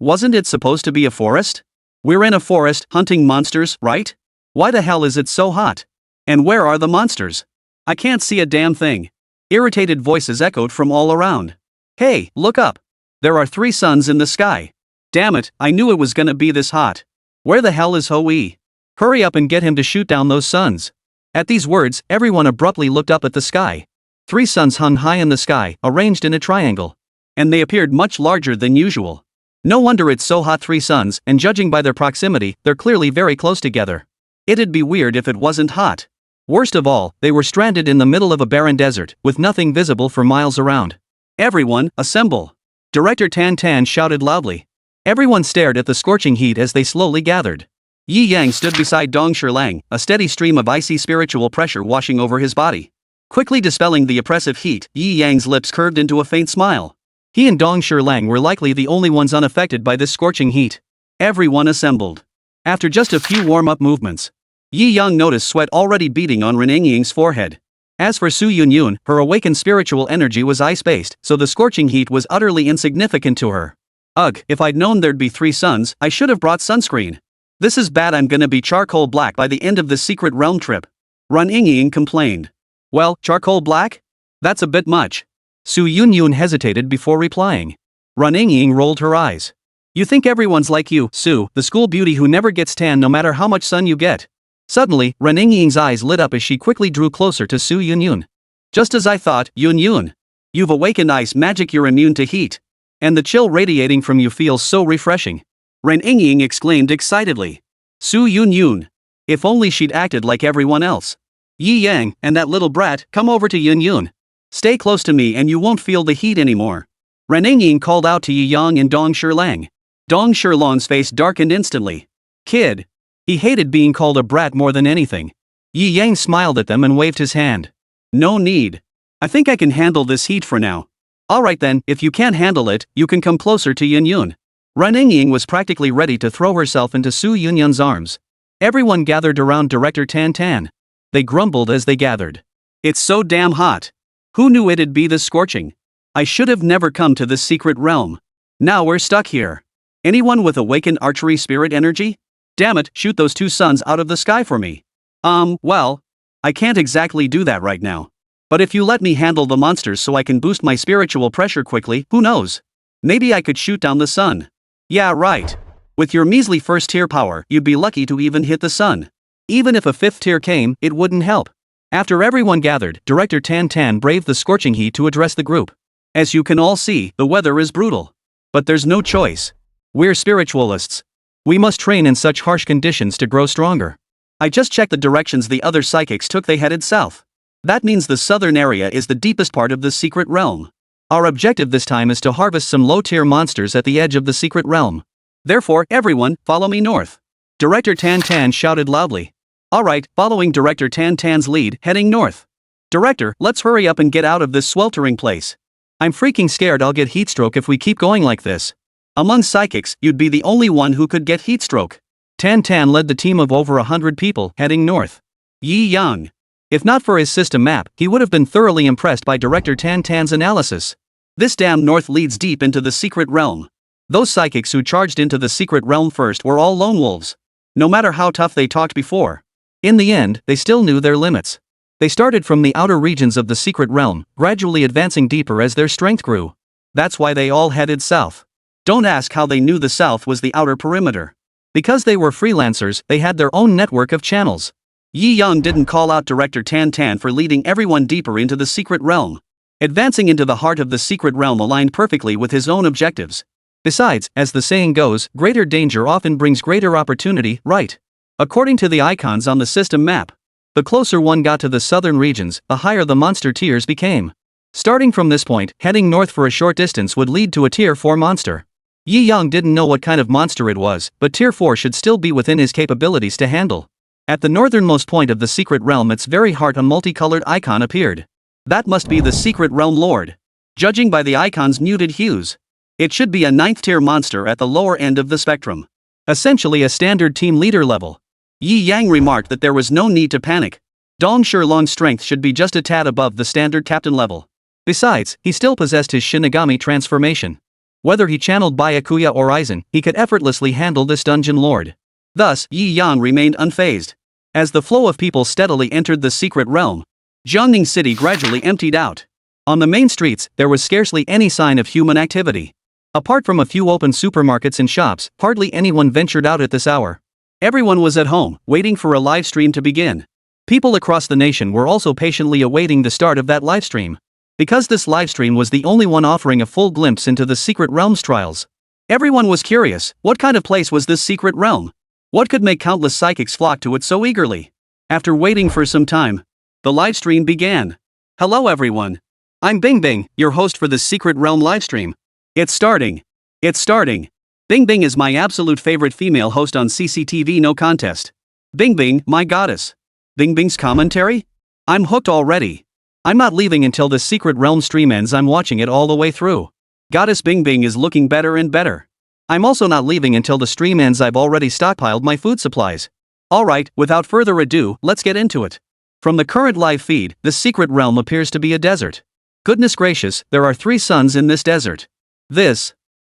Wasn't it supposed to be a forest? We're in a forest, hunting monsters, right? Why the hell is it so hot? And where are the monsters? I can't see a damn thing. Irritated voices echoed from all around. Hey, look up. There are 3 suns in the sky. Damn it, I knew it was gonna be this hot. Where the hell is Hoi? Hurry up and get him to shoot down those suns. At these words, everyone abruptly looked up at the sky. 3 suns hung high in the sky, arranged in a triangle. And they appeared much larger than usual. No wonder it's so hot. 3 suns, and judging by their proximity, they're clearly very close together. It'd be weird if it wasn't hot. Worst of all, they were stranded in the middle of a barren desert, with nothing visible for miles around. Everyone, assemble! Director Tan Tan shouted loudly. Everyone stared at the scorching heat as they slowly gathered. Yi Yang stood beside Dong Shirlang, a steady stream of icy spiritual pressure washing over his body. Quickly dispelling the oppressive heat, Yi Yang's lips curved into a faint smile. He and Dong Shirlang were likely the only ones unaffected by this scorching heat. Everyone assembled. After just a few warm-up movements, Yi Yang noticed sweat already beading on Reningying's forehead. As for Su Yunyun, her awakened spiritual energy was ice-based, so the scorching heat was utterly insignificant to her. Ugh, if I'd known there'd be 3 suns, I should have brought sunscreen. This is bad, I'm gonna be charcoal black by the end of the secret realm trip. Reningying complained. Well, charcoal black? That's a bit much. Su Yunyun hesitated before replying. Reningying rolled her eyes. You think everyone's like you, Su, the school beauty who never gets tan no matter how much sun you get. Suddenly, Reningying's eyes lit up as she quickly drew closer to Su Yunyun. Just as I thought, Yunyun. You've awakened ice magic, you're immune to heat. And the chill radiating from you feels so refreshing. Reningying exclaimed excitedly. Su Yunyun. If only she'd acted like everyone else. Yi Yang, and that little brat, come over to Yunyun. Stay close to me and you won't feel the heat anymore. Reningying called out to Yi Yang and Dong Shirlang. Dong Shirlang's face darkened instantly. Kid. He hated being called a brat more than anything. Yi Yang smiled at them and waved his hand. No need. I think I can handle this heat for now. Alright then, if you can't handle it, you can come closer to Yunyun. Reningying was practically ready to throw herself into Su Yunyun's arms. Everyone gathered around Director Tan Tan. They grumbled as they gathered. It's so damn hot. Who knew it'd be this scorching? I should have never come to this secret realm. Now we're stuck here. Anyone with awakened archery spirit energy? Damn it, shoot those two suns out of the sky for me. Well, I can't exactly do that right now. But if you let me handle the monsters so I can boost my spiritual pressure quickly, who knows? Maybe I could shoot down the sun. Yeah, right. With your measly first tier power, you'd be lucky to even hit the sun. Even if a 5th tier came, it wouldn't help. After everyone gathered, Director Tan Tan braved the scorching heat to address the group. As you can all see, the weather is brutal. But there's no choice. We're spiritualists. We must train in such harsh conditions to grow stronger. I just checked the directions the other psychics took. They headed south. That means the southern area is the deepest part of the secret realm. Our objective this time is to harvest some low-tier monsters at the edge of the secret realm. Therefore, everyone, follow me north. Director Tan Tan shouted loudly. Alright, following Director Tan Tan's lead, heading north. Director, let's hurry up and get out of this sweltering place. I'm freaking scared I'll get heatstroke if we keep going like this. Among psychics, you'd be the only one who could get heatstroke. Tan Tan led the team of over 100 people heading north. Yi Yang. If not for his system map, he would have been thoroughly impressed by Director Tan Tan's analysis. This damn north leads deep into the secret realm. Those psychics who charged into the secret realm first were all lone wolves. No matter how tough they talked before. In the end, they still knew their limits. They started from the outer regions of the secret realm, gradually advancing deeper as their strength grew. That's why they all headed south. Don't ask how they knew the south was the outer perimeter. Because they were freelancers, they had their own network of channels. Yi Yang didn't call out Director Tan Tan for leading everyone deeper into the secret realm. Advancing into the heart of the secret realm aligned perfectly with his own objectives. Besides, as the saying goes, greater danger often brings greater opportunity, right? According to the icons on the system map, the closer one got to the southern regions, the higher the monster tiers became. Starting from this point, heading north for a short distance would lead to a tier 4 monster. Yi Yang didn't know what kind of monster it was, but tier 4 should still be within his capabilities to handle. At the northernmost point of the secret realm, its very heart, a multicolored icon appeared. That must be the secret realm lord. Judging by the icon's muted hues, it should be a 9th tier monster at the lower end of the spectrum. Essentially a standard team leader level. Yi Yang remarked that there was no need to panic. Dong Shilong's strength should be just a tad above the standard captain level. Besides, he still possessed his Shinigami transformation. Whether he channeled Byakuya or Aizen, he could effortlessly handle this dungeon lord. Thus, Yi Yang remained unfazed. As the flow of people steadily entered the secret realm, Jiangning City gradually emptied out. On the main streets, there was scarcely any sign of human activity. Apart from a few open supermarkets and shops, hardly anyone ventured out at this hour. Everyone was at home, waiting for a live stream to begin. People across the nation were also patiently awaiting the start of that live stream. Because this live stream was the only one offering a full glimpse into the secret realm's trials. Everyone was curious, what kind of place was this secret realm? What could make countless psychics flock to it so eagerly? After waiting for some time, the live stream began. Hello everyone. I'm Bing Bing, your host for this secret realm live stream. It's starting. It's starting. Bing Bing is my absolute favorite female host on CCTV, no contest. Bing Bing, my goddess. Bing Bing's commentary? I'm hooked already. I'm not leaving until the secret realm stream ends. I'm watching it all the way through. Goddess Bing Bing is looking better and better. I'm also not leaving until the stream ends. I've already stockpiled my food supplies. Alright, without further ado, let's get into it. From the current live feed, the secret realm appears to be a desert. Goodness gracious, there are 3 suns in this desert.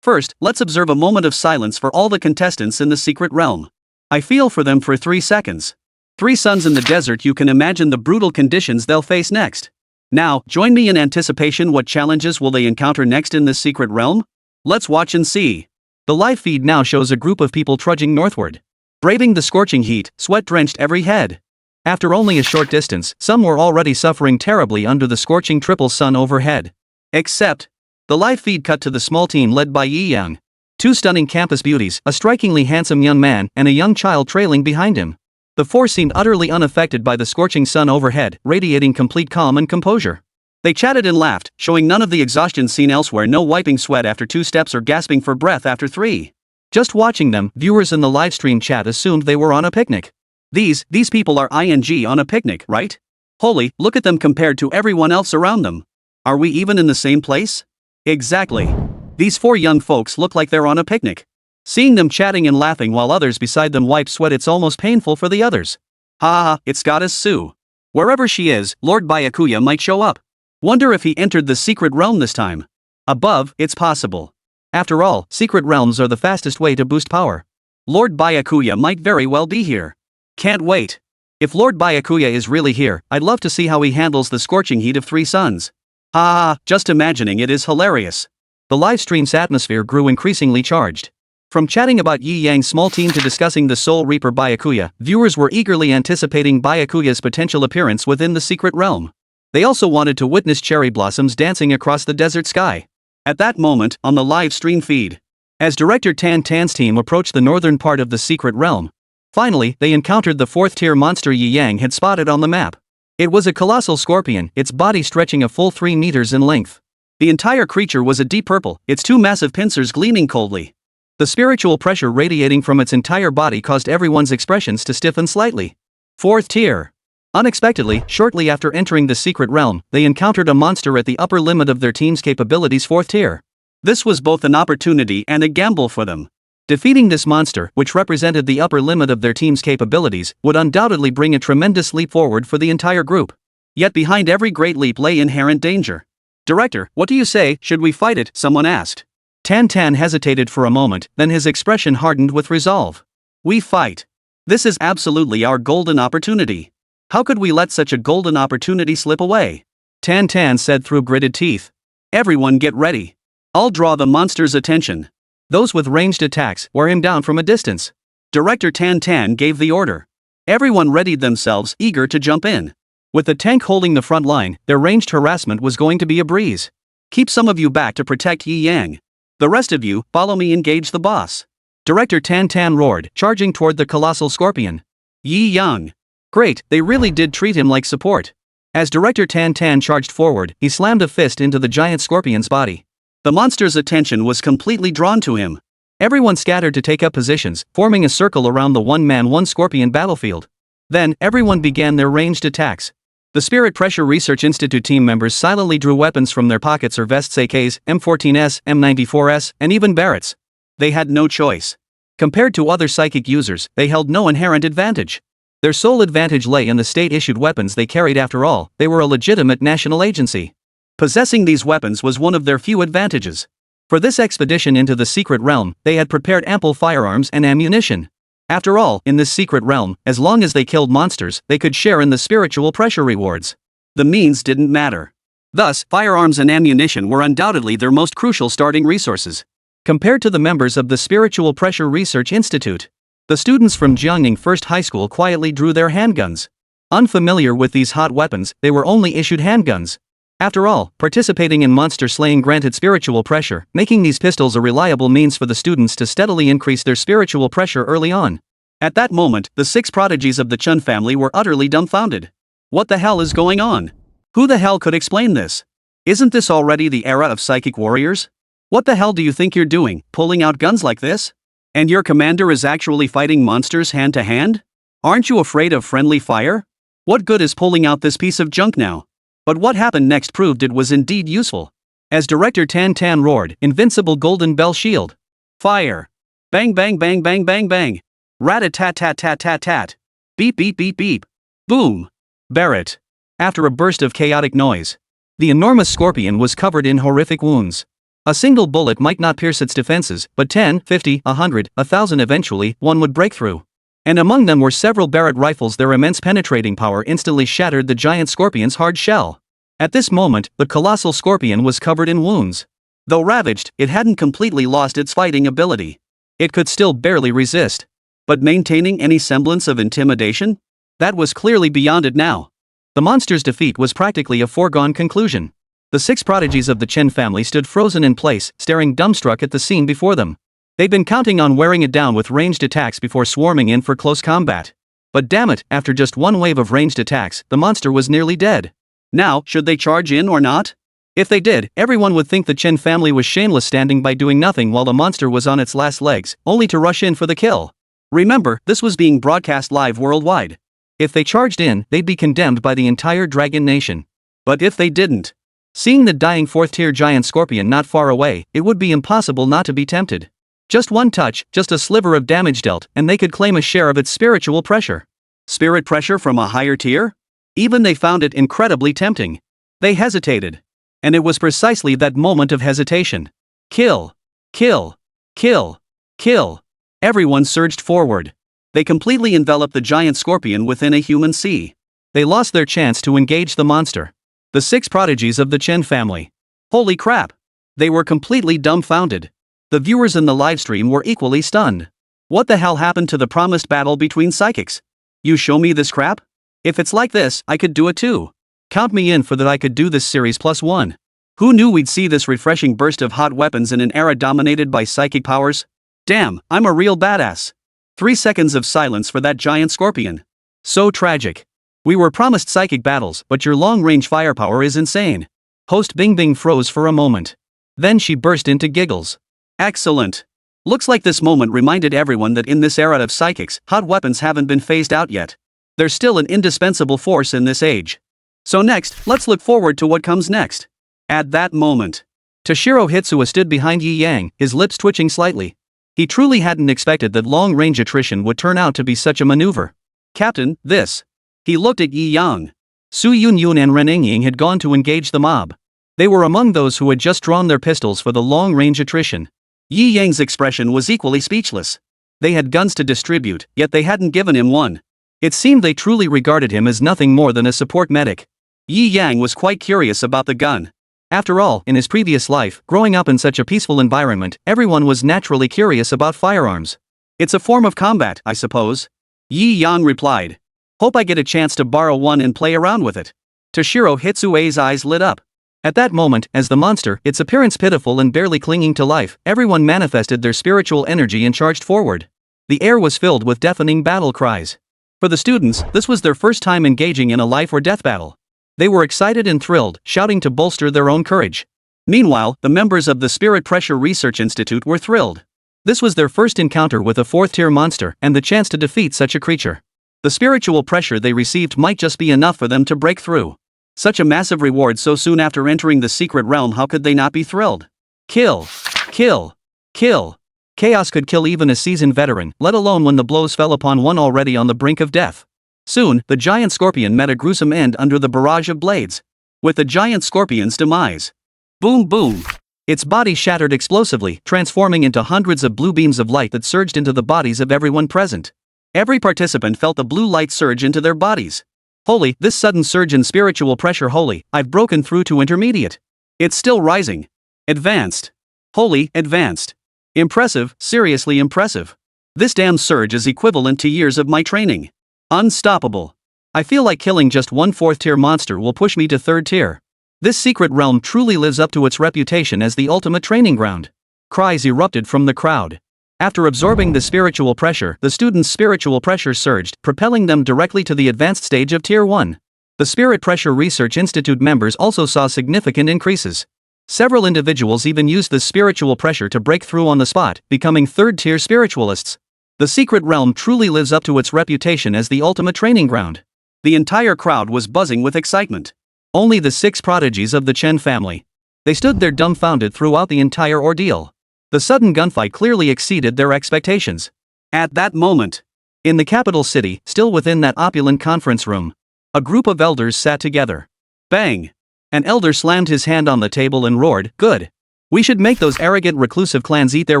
First, let's observe a moment of silence for all the contestants in the secret realm. I feel for them for 3 seconds. 3 suns in the desert. You can imagine the brutal conditions they'll face next. Now, join me in anticipation. What challenges will they encounter next in this secret realm? Let's watch and see. The live feed now shows a group of people trudging northward. Braving the scorching heat, sweat drenched every head. After only a short distance, some were already suffering terribly under the scorching triple sun overhead. Except, the live feed cut to the small team led by Yi Yang. 2 stunning campus beauties, a strikingly handsome young man, and a young child trailing behind him. The 4 seemed utterly unaffected by the scorching sun overhead, radiating complete calm and composure. They chatted and laughed, showing none of the exhaustion seen elsewhere. No wiping sweat after 2 steps or gasping for breath after 3. Just watching them, viewers in the livestream chat assumed they were on a picnic. These people are ing on a picnic, right? Holy, look at them compared to everyone else around them. Are we even in the same place? Exactly. These 4 young folks look like they're on a picnic. Seeing them chatting and laughing while others beside them wipe sweat, it's almost painful for the others. Ha, it's Goddess Sue. Wherever she is, Lord Byakuya might show up. Wonder if he entered the secret realm this time. Above, it's possible. After all, secret realms are the fastest way to boost power. Lord Byakuya might very well be here. Can't wait. If Lord Byakuya is really here, I'd love to see how he handles the scorching heat of 3 suns. Ha ha, just imagining it is hilarious. The live stream's atmosphere grew increasingly charged. From chatting about Yi Yang's small team to discussing the Soul Reaper Byakuya, viewers were eagerly anticipating Byakuya's potential appearance within the secret realm. They also wanted to witness cherry blossoms dancing across the desert sky. At that moment, on the live stream feed, as director Tan Tan's team approached the northern part of the secret realm, finally they encountered the 4th-tier monster Yi Yang had spotted on the map. It was a colossal scorpion, its body stretching a full 3 meters in length. The entire creature was a deep purple, its 2 massive pincers gleaming coldly. The spiritual pressure radiating from its entire body caused everyone's expressions to stiffen slightly. 4th tier. Unexpectedly, shortly after entering the secret realm, they encountered a monster at the upper limit of their team's capabilities 4th tier. This was both an opportunity and a gamble for them. Defeating this monster, which represented the upper limit of their team's capabilities, would undoubtedly bring a tremendous leap forward for the entire group. Yet behind every great leap lay inherent danger. Director, what do you say, should we fight it? Someone asked. Tan Tan hesitated for a moment, then his expression hardened with resolve. We fight. This is absolutely our golden opportunity. How could we let such a golden opportunity slip away? Tan Tan said through gritted teeth. Everyone get ready. I'll draw the monster's attention. Those with ranged attacks wear him down from a distance. Director Tan Tan gave the order. Everyone readied themselves, eager to jump in. With the tank holding the front line, their ranged harassment was going to be a breeze. Keep some of you back to protect Yi Yang. The rest of you, follow me, engage the boss. Director Tan Tan roared, charging toward the colossal scorpion. Yi Yang. Great, they really did treat him like support. As Director Tan Tan charged forward, he slammed a fist into the giant scorpion's body. The monster's attention was completely drawn to him. Everyone scattered to take up positions, forming a circle around the one-man one-scorpion battlefield. Then, everyone began their ranged attacks. The Spirit Pressure Research Institute team members silently drew weapons from their pockets or vests, AKs, M14s, M94s, and even Barretts. They had no choice. Compared to other psychic users, they held no inherent advantage. Their sole advantage lay in the state-issued weapons they carried. After all, they were a legitimate national agency. Possessing these weapons was one of their few advantages. For this expedition into the secret realm, they had prepared ample firearms and ammunition. After all, in this secret realm, as long as they killed monsters, they could share in the spiritual pressure rewards. The means didn't matter. Thus, firearms and ammunition were undoubtedly their most crucial starting resources. Compared to the members of the Spiritual Pressure Research Institute, the students from Jiangning First High School quietly drew their handguns. Unfamiliar with these hot weapons, they were only issued handguns. After all, participating in monster slaying granted spiritual pressure, making these pistols a reliable means for the students to steadily increase their spiritual pressure early on. At that moment, the 6 prodigies of the Chun family were utterly dumbfounded. What the hell is going on? Who the hell could explain this? Isn't this already the era of psychic warriors? What the hell do you think you're doing, pulling out guns like this? And your commander is actually fighting monsters hand to hand? Aren't you afraid of friendly fire? What good is pulling out this piece of junk now? But what happened next proved it was indeed useful. As Director Tan Tan roared, invincible golden bell shield. Fire. Bang bang bang bang bang bang. Rat-a-tat-tat-tat-tat-tat. Beep beep beep beep. Boom. Barrett. After a burst of chaotic noise, the enormous scorpion was covered in horrific wounds. A single bullet might not pierce its defenses, but 10, 50, 100, 1,000 eventually, one would break through. And among them were several Barrett rifles. Their immense penetrating power instantly shattered the giant scorpion's hard shell. At this moment, the colossal scorpion was covered in wounds. Though ravaged, it hadn't completely lost its fighting ability. It could still barely resist. But maintaining any semblance of intimidation? That was clearly beyond it now. The monster's defeat was practically a foregone conclusion. The 6 prodigies of the Chen family stood frozen in place, staring dumbstruck at the scene before them. They'd been counting on wearing it down with ranged attacks before swarming in for close combat. But damn it, after just one wave of ranged attacks, the monster was nearly dead. Now, should they charge in or not? If they did, everyone would think the Chen family was shameless, standing by doing nothing while the monster was on its last legs, only to rush in for the kill. Remember, this was being broadcast live worldwide. If they charged in, they'd be condemned by the entire Dragon Nation. But if they didn't, seeing the dying 4th-tier giant scorpion not far away, it would be impossible not to be tempted. Just one touch, just a sliver of damage dealt, and they could claim a share of its spiritual pressure. Spirit pressure from a higher tier? Even they found it incredibly tempting. They hesitated. And it was precisely that moment of hesitation. Kill. Kill. Kill. Kill. Everyone surged forward. They completely enveloped the giant scorpion within a human sea. They lost their chance to engage the monster. The 6 prodigies of the Chen family. Holy crap! They were completely dumbfounded. The viewers in the livestream were equally stunned. What the hell happened to the promised battle between psychics? You show me this crap? If it's like this, I could do it too. Count me in for that. I could do this series +1. Who knew we'd see this refreshing burst of hot weapons in an era dominated by psychic powers? Damn, I'm a real badass. 3 seconds of silence for that giant scorpion. So tragic. We were promised psychic battles, but your long-range firepower is insane. Host Bing Bing froze for a moment. Then she burst into giggles. Excellent. Looks like this moment reminded everyone that in this era of psychics, hot weapons haven't been phased out yet. They're still an indispensable force in this age. So next, let's look forward to what comes next. At that moment, Toshiro Hitsua stood behind Yi Yang, his lips twitching slightly. He truly hadn't expected that long-range attrition would turn out to be such a maneuver. Captain, this. He looked at Yi Yang. Su Yunyun and Ren Yingying had gone to engage the mob. They were among those who had just drawn their pistols for the long-range attrition. Yi Yang's expression was equally speechless. They had guns to distribute, yet they hadn't given him one. It seemed they truly regarded him as nothing more than a support medic. Yi Yang was quite curious about the gun. After all, in his previous life, growing up in such a peaceful environment, everyone was naturally curious about firearms. It's a form of combat, I suppose. Yi Yang replied. Hope I get a chance to borrow one and play around with it. Toshiro Hitsue's eyes lit up. At that moment, as the monster, its appearance pitiful and barely clinging to life, everyone manifested their spiritual energy and charged forward. The air was filled with deafening battle cries. For the students, this was their first time engaging in a life or death battle. They were excited and thrilled, shouting to bolster their own courage. Meanwhile, the members of the Spirit Pressure Research Institute were thrilled. This was their first encounter with a 4th-tier monster and the chance to defeat such a creature. The spiritual pressure they received might just be enough for them to break through. Such a massive reward so soon after entering the secret realm, how could they not be thrilled? Kill. Kill. Kill. Chaos could kill even a seasoned veteran, let alone when the blows fell upon one already on the brink of death. Soon, the giant scorpion met a gruesome end under the barrage of blades. With the giant scorpion's demise. Boom boom. Its body shattered explosively, transforming into hundreds of blue beams of light that surged into the bodies of everyone present. Every participant felt the blue light surge into their bodies. Holy, this sudden surge in spiritual pressure. Holy, I've broken through to intermediate. It's still rising. Advanced. Holy, advanced. Impressive, seriously impressive. This damn surge is equivalent to years of my training. Unstoppable. I feel like killing just one 4th-tier monster will push me to 3rd tier. This secret realm truly lives up to its reputation as the ultimate training ground. Cries erupted from the crowd. After absorbing the spiritual pressure, the students' spiritual pressure surged, propelling them directly to the advanced stage of Tier 1. The Spirit Pressure Research Institute members also saw significant increases. Several individuals even used the spiritual pressure to break through on the spot, becoming 3rd-tier spiritualists. The secret realm truly lives up to its reputation as the ultimate training ground. The entire crowd was buzzing with excitement. Only the 6 prodigies of the Chen family. They stood there dumbfounded throughout the entire ordeal. The sudden gunfight clearly exceeded their expectations. At that moment, in the capital city, still within that opulent conference room, a group of elders sat together. Bang! An elder slammed his hand on the table and roared, "Good! We should make those arrogant reclusive clans eat their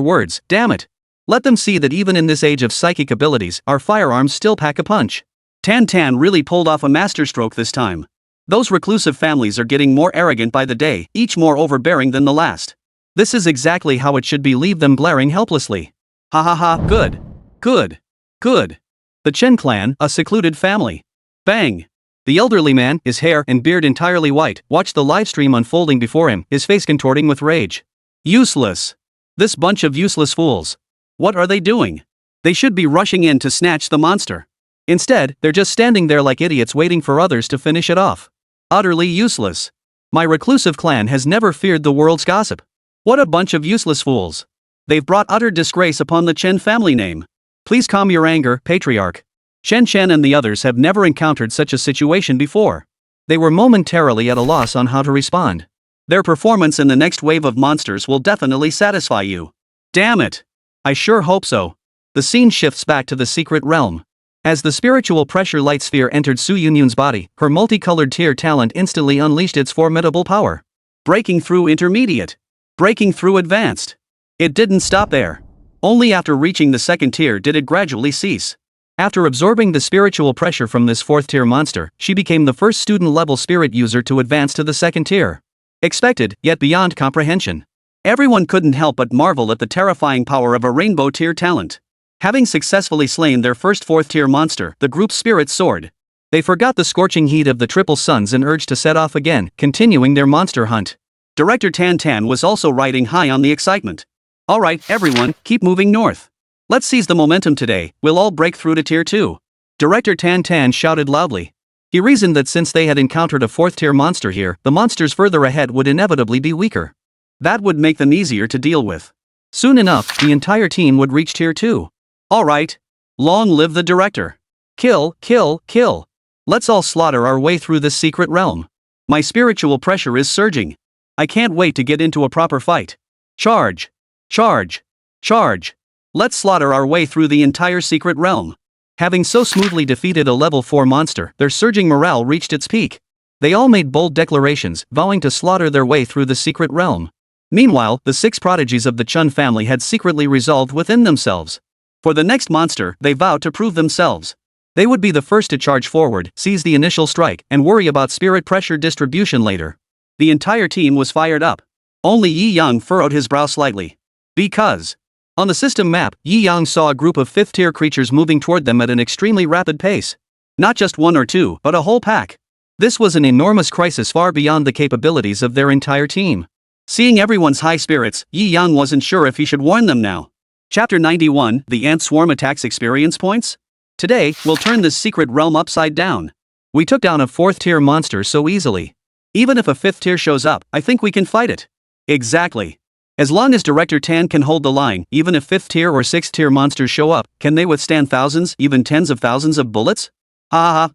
words, damn it! Let them see that even in this age of psychic abilities, our firearms still pack a punch." Tan Tan really pulled off a masterstroke this time. Those reclusive families are getting more arrogant by the day, each more overbearing than the last. This is exactly how it should be. Leave them glaring helplessly. Ha ha ha, good. Good. Good. The Chen clan, a secluded family. Bang. The elderly man, his hair and beard entirely white, watched the live stream unfolding before him, his face contorting with rage. Useless. This bunch of useless fools. What are they doing? They should be rushing in to snatch the monster. Instead, they're just standing there like idiots waiting for others to finish it off. Utterly useless. My reclusive clan has never feared the world's gossip. What a bunch of useless fools. They've brought utter disgrace upon the Chen family name. Please calm your anger, patriarch. Chen Chen and the others have never encountered such a situation before. They were momentarily at a loss on how to respond. Their performance in the next wave of monsters will definitely satisfy you. Damn it. I sure hope so. The scene shifts back to the secret realm. As the spiritual pressure light sphere entered Su Yunyun's body, her multicolored tier talent instantly unleashed its formidable power. Breaking through intermediate. Breaking through advanced. It didn't stop there. Only after reaching the second tier did it gradually cease. After absorbing the spiritual pressure from this fourth tier monster, she became the first student-level spirit user to advance to the second tier. Expected, yet beyond comprehension. Everyone couldn't help but marvel at the terrifying power of a rainbow tier talent. Having successfully slain their first fourth tier monster, the group's spirits soared. They forgot the scorching heat of the triple suns and urged to set off again, continuing their monster hunt. Director Tan Tan was also riding high on the excitement. Alright, everyone, keep moving north. Let's seize the momentum today, we'll all break through to tier 2. Director Tan Tan shouted loudly. He reasoned that since they had encountered a fourth tier monster here, the monsters further ahead would inevitably be weaker. That would make them easier to deal with. Soon enough, the entire team would reach tier 2. Alright. Long live the director. Kill, kill, kill. Let's all slaughter our way through this secret realm. My spiritual pressure is surging. I can't wait to get into a proper fight. Charge. Charge. Charge. Let's slaughter our way through the entire secret realm. Having so smoothly defeated a level 4 monster, their surging morale reached its peak. They all made bold declarations, vowing to slaughter their way through the secret realm. Meanwhile, the 6 prodigies of the Chun family had secretly resolved within themselves. For the next monster, they vowed to prove themselves. They would be the first to charge forward, seize the initial strike, and worry about spirit pressure distribution later. The entire team was fired up. Only Yi Yang furrowed his brow slightly. Because on the system map, Yi Yang saw a group of 5th-tier creatures moving toward them at an extremely rapid pace. Not just one or two, but a whole pack. This was an enormous crisis far beyond the capabilities of their entire team. Seeing everyone's high spirits, Yi Yang wasn't sure if he should warn them now. Chapter 91, The Ant Swarm Attacks Experience Points? Today, we'll turn this secret realm upside down. We took down a 4th-tier monster so easily. Even if a 5th tier shows up, I think we can fight it. Exactly. As long as Director Tan can hold the line, even if 5th tier or 6th tier monsters show up, can they withstand thousands, even tens of thousands of bullets?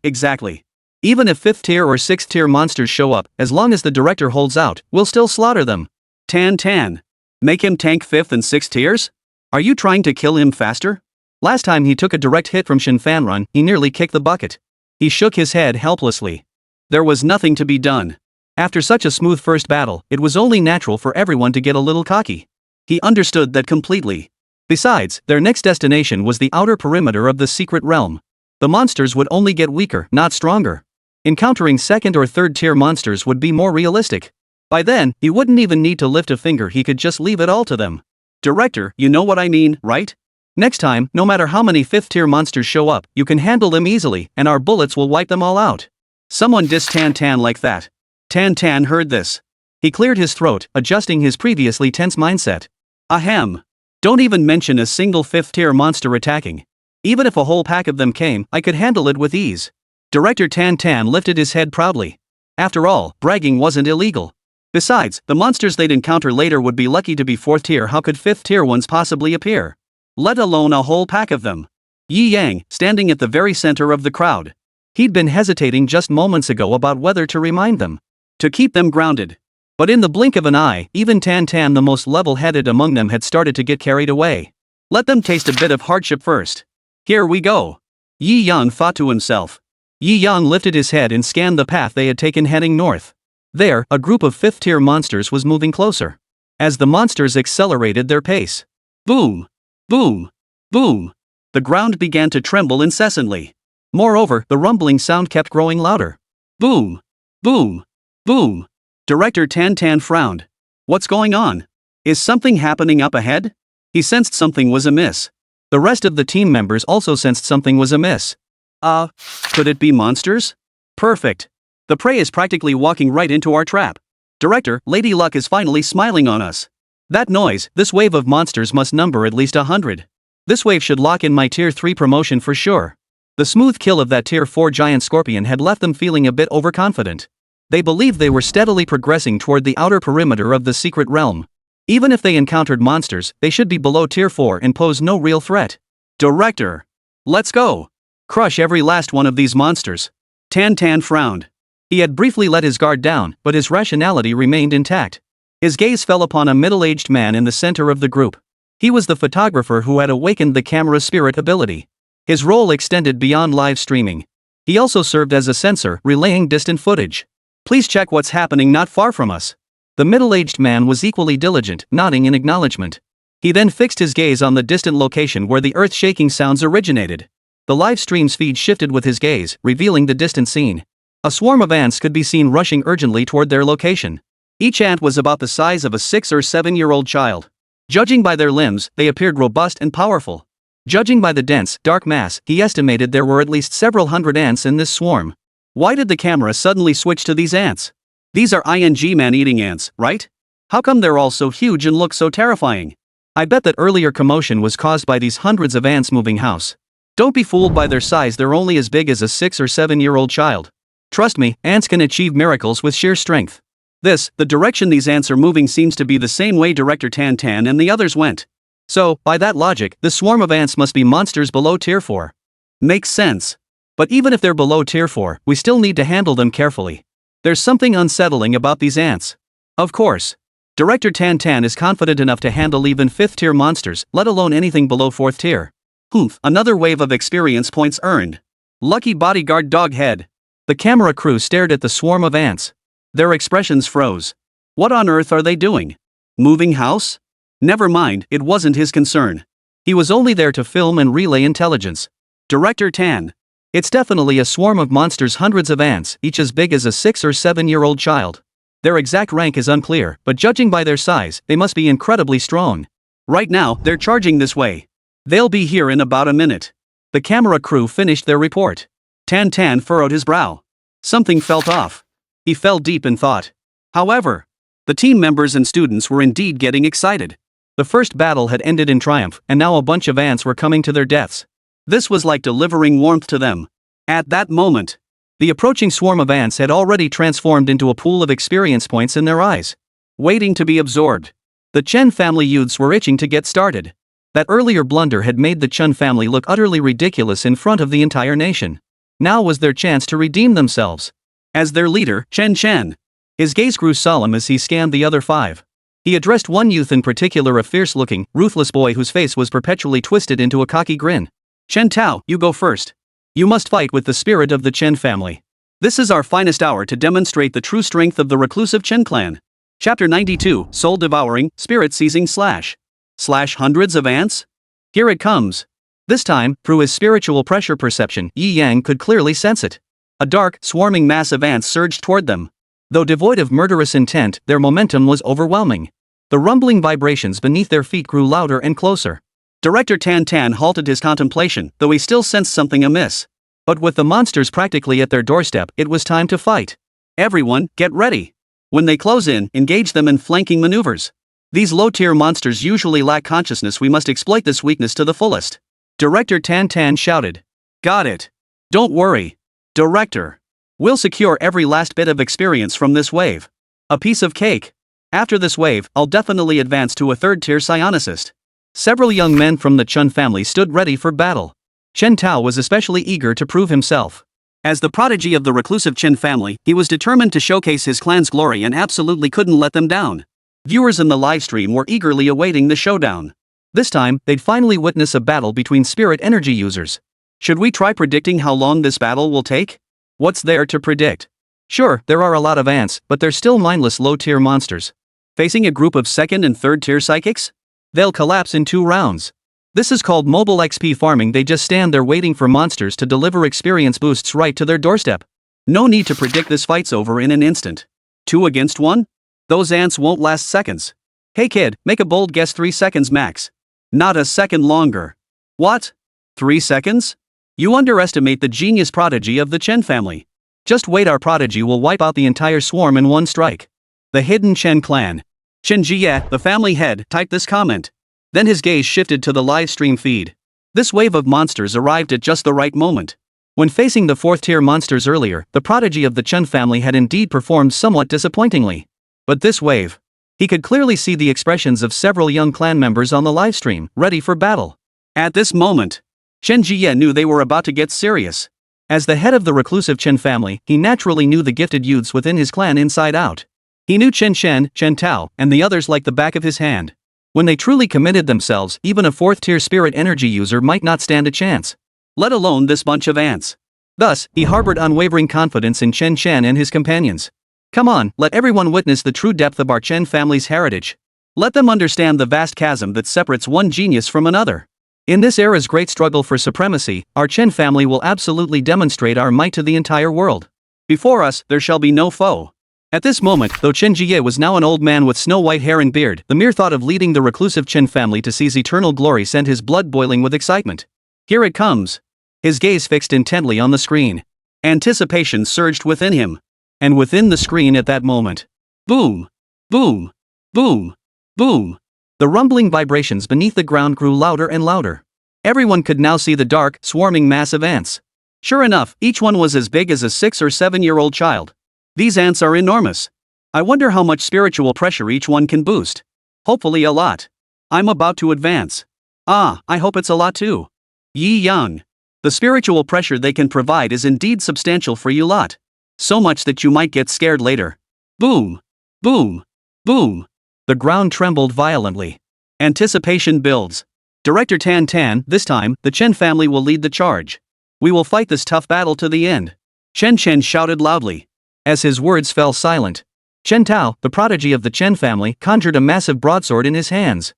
Exactly. Even if 5th tier or 6th tier monsters show up, as long as the director holds out, we'll still slaughter them. Tan. Make him tank 5th and 6th tiers? Are you trying to kill him faster? Last time he took a direct hit from Shin Fanrun, he nearly kicked the bucket. He shook his head helplessly. There was nothing to be done. After such a smooth first battle, it was only natural for everyone to get a little cocky. He understood that completely. Besides, their next destination was the outer perimeter of the secret realm. The monsters would only get weaker, not stronger. Encountering 2nd or 3rd tier monsters would be more realistic. By then, he wouldn't even need to lift a finger, he could just leave it all to them. Director, you know what I mean, right? Next time, no matter how many 5th tier monsters show up, you can handle them easily, and our bullets will wipe them all out. Someone dissed Tan like that. Tan heard this. He cleared his throat, adjusting his previously tense mindset. Ahem. Don't even mention a single 5th tier monster attacking. Even if a whole pack of them came, I could handle it with ease. Director Tan lifted his head proudly. After all, bragging wasn't illegal. Besides, the monsters they'd encounter later would be lucky to be 4th tier. How could 5th tier ones possibly appear? Let alone a whole pack of them. Yi Yang, standing at the very center of the crowd. He'd been hesitating just moments ago about whether to remind them. To keep them grounded. But in the blink of an eye, even Tan, the most level-headed among them, had started to get carried away. Let them taste a bit of hardship first. Here we go. Yi Yang thought to himself. Yi Yang lifted his head and scanned the path they had taken heading north. There, a group of 5th tier monsters was moving closer. As the monsters accelerated their pace. Boom! Boom! Boom! The ground began to tremble incessantly. Moreover, the rumbling sound kept growing louder. Boom! Boom! Boom! Director Tan frowned. What's going on? Is something happening up ahead? He sensed something was amiss. The rest of the team members also sensed something was amiss. Could it be monsters? Perfect. The prey is practically walking right into our trap. Director, Lady Luck is finally smiling on us. That noise, this wave of monsters must number at least 100. This wave should lock in my tier 3 promotion for sure. The smooth kill of that tier 4 giant scorpion had left them feeling a bit overconfident. They believed they were steadily progressing toward the outer perimeter of the secret realm. Even if they encountered monsters, they should be below tier 4 and pose no real threat. Director! Let's go! Crush every last one of these monsters. Tan frowned. He had briefly let his guard down, but his rationality remained intact. His gaze fell upon a middle-aged man in the center of the group. He was the photographer who had awakened the camera spirit ability. His role extended beyond live streaming. He also served as a censor, relaying distant footage. Please check what's happening not far from us. The middle-aged man was equally diligent, nodding in acknowledgement. He then fixed his gaze on the distant location where the earth-shaking sounds originated. The live stream's feed shifted with his gaze, revealing the distant scene. A swarm of ants could be seen rushing urgently toward their location. Each ant was about the size of a 6 or 7-year-old child. Judging by their limbs, they appeared robust and powerful. Judging by the dense, dark mass, he estimated there were at least several hundred ants in this swarm. Why did the camera suddenly switch to these ants? These are man-eating ants, right? How come they're all so huge and look so terrifying? I bet that earlier commotion was caused by these hundreds of ants moving house. Don't be fooled by their size, they're only as big as a 6 or 7-year-old child. Trust me, ants can achieve miracles with sheer strength. The direction these ants are moving seems to be the same way Director Tan Tan and the others went. So, by that logic, the swarm of ants must be monsters below Tier 4. Makes sense. But even if they're below Tier 4, we still need to handle them carefully. There's something unsettling about these ants. Of course. Director Tan Tan is confident enough to handle even 5th tier monsters, let alone anything below 4th tier. Humph, another wave of experience points earned. Lucky bodyguard dog head. The camera crew stared at the swarm of ants. Their expressions froze. What on earth are they doing? Moving house? Never mind, it wasn't his concern. He was only there to film and relay intelligence. Director Tan. It's definitely a swarm of monsters, hundreds of ants, each as big as a 6 or 7-year-old child. Their exact rank is unclear, but judging by their size, they must be incredibly strong. Right now, they're charging this way. They'll be here in about a minute. The camera crew finished their report. Tan Tan furrowed his brow. Something felt off. He fell deep in thought. However, the team members and students were indeed getting excited. The first battle had ended in triumph, and now a bunch of ants were coming to their deaths. This was like delivering warmth to them. At that moment, the approaching swarm of ants had already transformed into a pool of experience points in their eyes, waiting to be absorbed. The Chen family youths were itching to get started. That earlier blunder had made the Chen family look utterly ridiculous in front of the entire nation. Now was their chance to redeem themselves. As their leader, Chen, his gaze grew solemn as he scanned the other 5. He addressed one youth in particular, a fierce-looking, ruthless boy whose face was perpetually twisted into a cocky grin. Chen Tao, you go first. You must fight with the spirit of the Chen family. This is our finest hour to demonstrate the true strength of the reclusive Chen clan. Chapter 92, Soul Devouring, Spirit Seizing / hundreds of ants? Here it comes. This time, through his spiritual pressure perception, Yi Yang could clearly sense it. A dark, swarming mass of ants surged toward them. Though devoid of murderous intent, their momentum was overwhelming. The rumbling vibrations beneath their feet grew louder and closer. Director Tan Tan halted his contemplation, though he still sensed something amiss. But with the monsters practically at their doorstep, it was time to fight. Everyone, get ready. When they close in, engage them in flanking maneuvers. These low-tier monsters usually lack consciousness. We must exploit this weakness to the fullest. Director Tan Tan shouted. Got it. Don't worry. Director. We'll secure every last bit of experience from this wave. A piece of cake. After this wave, I'll definitely advance to a 3rd-tier psionicist. Several young men from the Chun family stood ready for battle. Chen Tao was especially eager to prove himself. As the prodigy of the reclusive Chen family, he was determined to showcase his clan's glory and absolutely couldn't let them down. Viewers in the livestream were eagerly awaiting the showdown. This time, they'd finally witness a battle between spirit energy users. Should we try predicting how long this battle will take? What's there to predict? Sure, there are a lot of ants, but they're still mindless low-tier monsters. Facing a group of 2nd and 3rd-tier psychics? They'll collapse in 2 rounds. This is called mobile XP farming. They just stand there waiting for monsters to deliver experience boosts right to their doorstep. No need to predict this fight's over in an instant. 2 against 1? Those ants won't last seconds. Hey kid, make a bold guess. 3 seconds max. Not a second longer. What? 3 seconds? You underestimate the genius prodigy of the Chen family. Just wait, our prodigy will wipe out the entire swarm in one strike. The hidden Chen clan. Chen Jie, the family head, typed this comment. Then his gaze shifted to the live stream feed. This wave of monsters arrived at just the right moment. When facing the 4th-tier monsters earlier, the prodigy of the Chen family had indeed performed somewhat disappointingly. But this wave. He could clearly see the expressions of several young clan members on the livestream, ready for battle. At this moment, Chen Jie knew they were about to get serious. As the head of the reclusive Chen family, he naturally knew the gifted youths within his clan inside out. He knew Chen Shen, Chen Tao, and the others like the back of his hand. When they truly committed themselves, even a 4th-tier spirit energy user might not stand a chance. Let alone this bunch of ants. Thus, he harbored unwavering confidence in Chen Shen and his companions. Come on, let everyone witness the true depth of our Chen family's heritage. Let them understand the vast chasm that separates one genius from another. In this era's great struggle for supremacy, our Chen family will absolutely demonstrate our might to the entire world. Before us, there shall be no foe. At this moment, though Chen Jie was now an old man with snow-white hair and beard, the mere thought of leading the reclusive Chen family to seize eternal glory sent his blood boiling with excitement. Here it comes. His gaze fixed intently on the screen. Anticipation surged within him. And within the screen at that moment. Boom! Boom! Boom! Boom! The rumbling vibrations beneath the ground grew louder and louder. Everyone could now see the dark, swarming mass of ants. Sure enough, each one was as big as a 6 or 7-year-old child. These ants are enormous. I wonder how much spiritual pressure each one can boost. Hopefully a lot. I'm about to advance. I hope it's a lot too. Yi Yang. The spiritual pressure they can provide is indeed substantial for you lot. So much that you might get scared later. Boom! Boom! Boom! The ground trembled violently. Anticipation builds. Director Tan Tan, this time, the Chen family will lead the charge. We will fight this tough battle to the end. Chen Chen shouted loudly. As his words fell silent, Chen Tao, the prodigy of the Chen family, conjured a massive broadsword in his hands.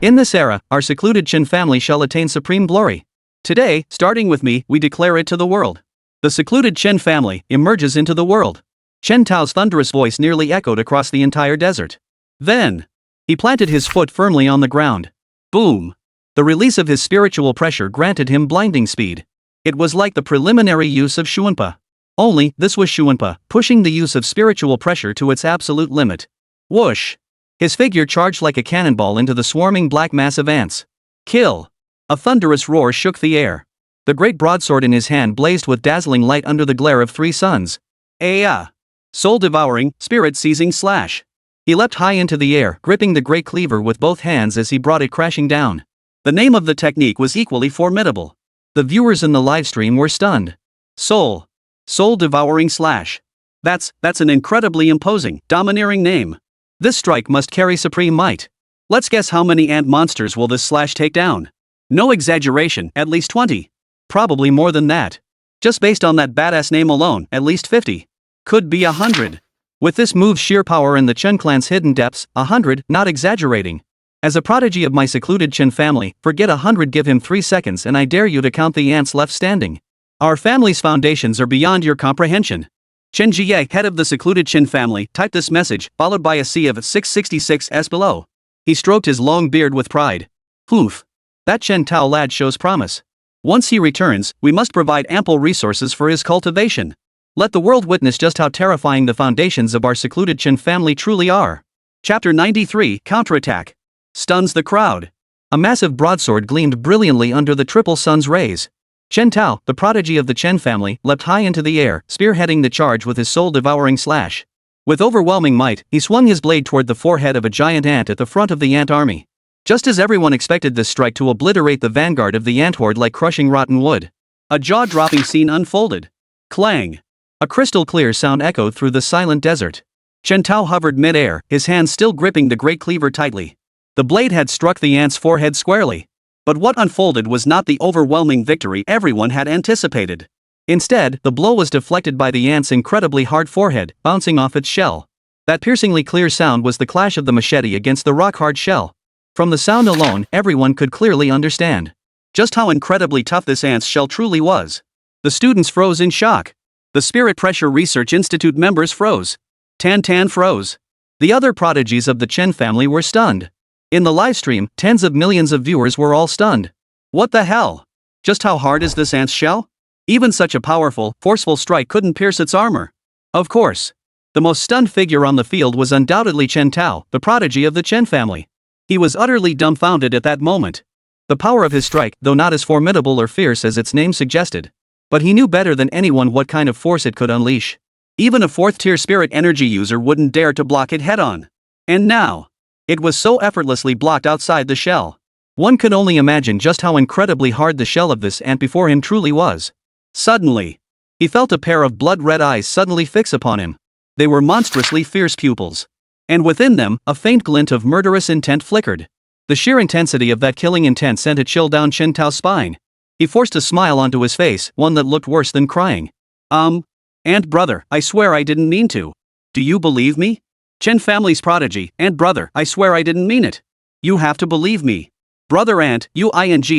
In this era, our secluded Chen family shall attain supreme glory. Today, starting with me, we declare it to the world. The secluded Chen family emerges into the world. Chen Tao's thunderous voice nearly echoed across the entire desert. Then, he planted his foot firmly on the ground. Boom! The release of his spiritual pressure granted him blinding speed. It was like the preliminary use of Shuanpa. Only, this was Shuanpa, pushing the use of spiritual pressure to its absolute limit. Whoosh! His figure charged like a cannonball into the swarming black mass of ants. Kill! A thunderous roar shook the air. The great broadsword in his hand blazed with dazzling light under the glare of 3 suns. Soul-devouring, spirit-seizing slash. He leapt high into the air, gripping the great cleaver with both hands as he brought it crashing down. The name of the technique was equally formidable. The viewers in the livestream were stunned. Soul-devouring slash. That's an incredibly imposing, domineering name. This strike must carry supreme might. Let's guess how many ant monsters will this slash take down. No exaggeration, at least 20. Probably more than that. Just based on that badass name alone, at least 50. Could be 100. With this move's sheer power and the Chen clan's hidden depths, 100, not exaggerating. As a prodigy of my secluded Chen family, forget 100, give him 3 seconds and I dare you to count the ants left standing. Our family's foundations are beyond your comprehension. Chen Jie, head of the secluded Chen family, typed this message, followed by a sea of 666s below. He stroked his long beard with pride. Oof. That Chen Tao lad shows promise. Once he returns, we must provide ample resources for his cultivation. Let the world witness just how terrifying the foundations of our secluded Chen family truly are. Chapter 93, Counterattack. Stuns the crowd. A massive broadsword gleamed brilliantly under the triple sun's rays. Chen Tao, the prodigy of the Chen family, leapt high into the air, spearheading the charge with his soul-devouring slash. With overwhelming might, he swung his blade toward the forehead of a giant ant at the front of the ant army. Just as everyone expected this strike to obliterate the vanguard of the ant horde like crushing rotten wood, a jaw-dropping scene unfolded. Clang! A crystal-clear sound echoed through the silent desert. Chen Tao hovered mid-air, his hands still gripping the great cleaver tightly. The blade had struck the ant's forehead squarely. But what unfolded was not the overwhelming victory everyone had anticipated. Instead, the blow was deflected by the ant's incredibly hard forehead, bouncing off its shell. That piercingly clear sound was the clash of the machete against the rock-hard shell. From the sound alone, everyone could clearly understand just how incredibly tough this ant's shell truly was. The students froze in shock. The Spirit Pressure Research Institute members froze. Tan Tan froze. The other prodigies of the Chen family were stunned. In the livestream, tens of millions of viewers were all stunned. What the hell? Just how hard is this ant's shell? Even such a powerful, forceful strike couldn't pierce its armor. Of course. The most stunned figure on the field was undoubtedly Chen Tao, the prodigy of the Chen family. He was utterly dumbfounded at that moment. The power of his strike, though not as formidable or fierce as its name suggested. But he knew better than anyone what kind of force it could unleash. Even a 4th-tier spirit energy user wouldn't dare to block it head-on. And now, it was so effortlessly blocked outside the shell. One could only imagine just how incredibly hard the shell of this ant before him truly was. Suddenly, he felt a pair of blood-red eyes suddenly fix upon him. They were monstrously fierce pupils. And within them, a faint glint of murderous intent flickered. The sheer intensity of that killing intent sent a chill down Chen Tao's spine. He forced a smile onto his face, one that looked worse than crying. Ant brother, I swear I didn't mean to. Do you believe me? Chen family's prodigy, Ant brother, I swear I didn't mean it. You have to believe me. Brother Ant, you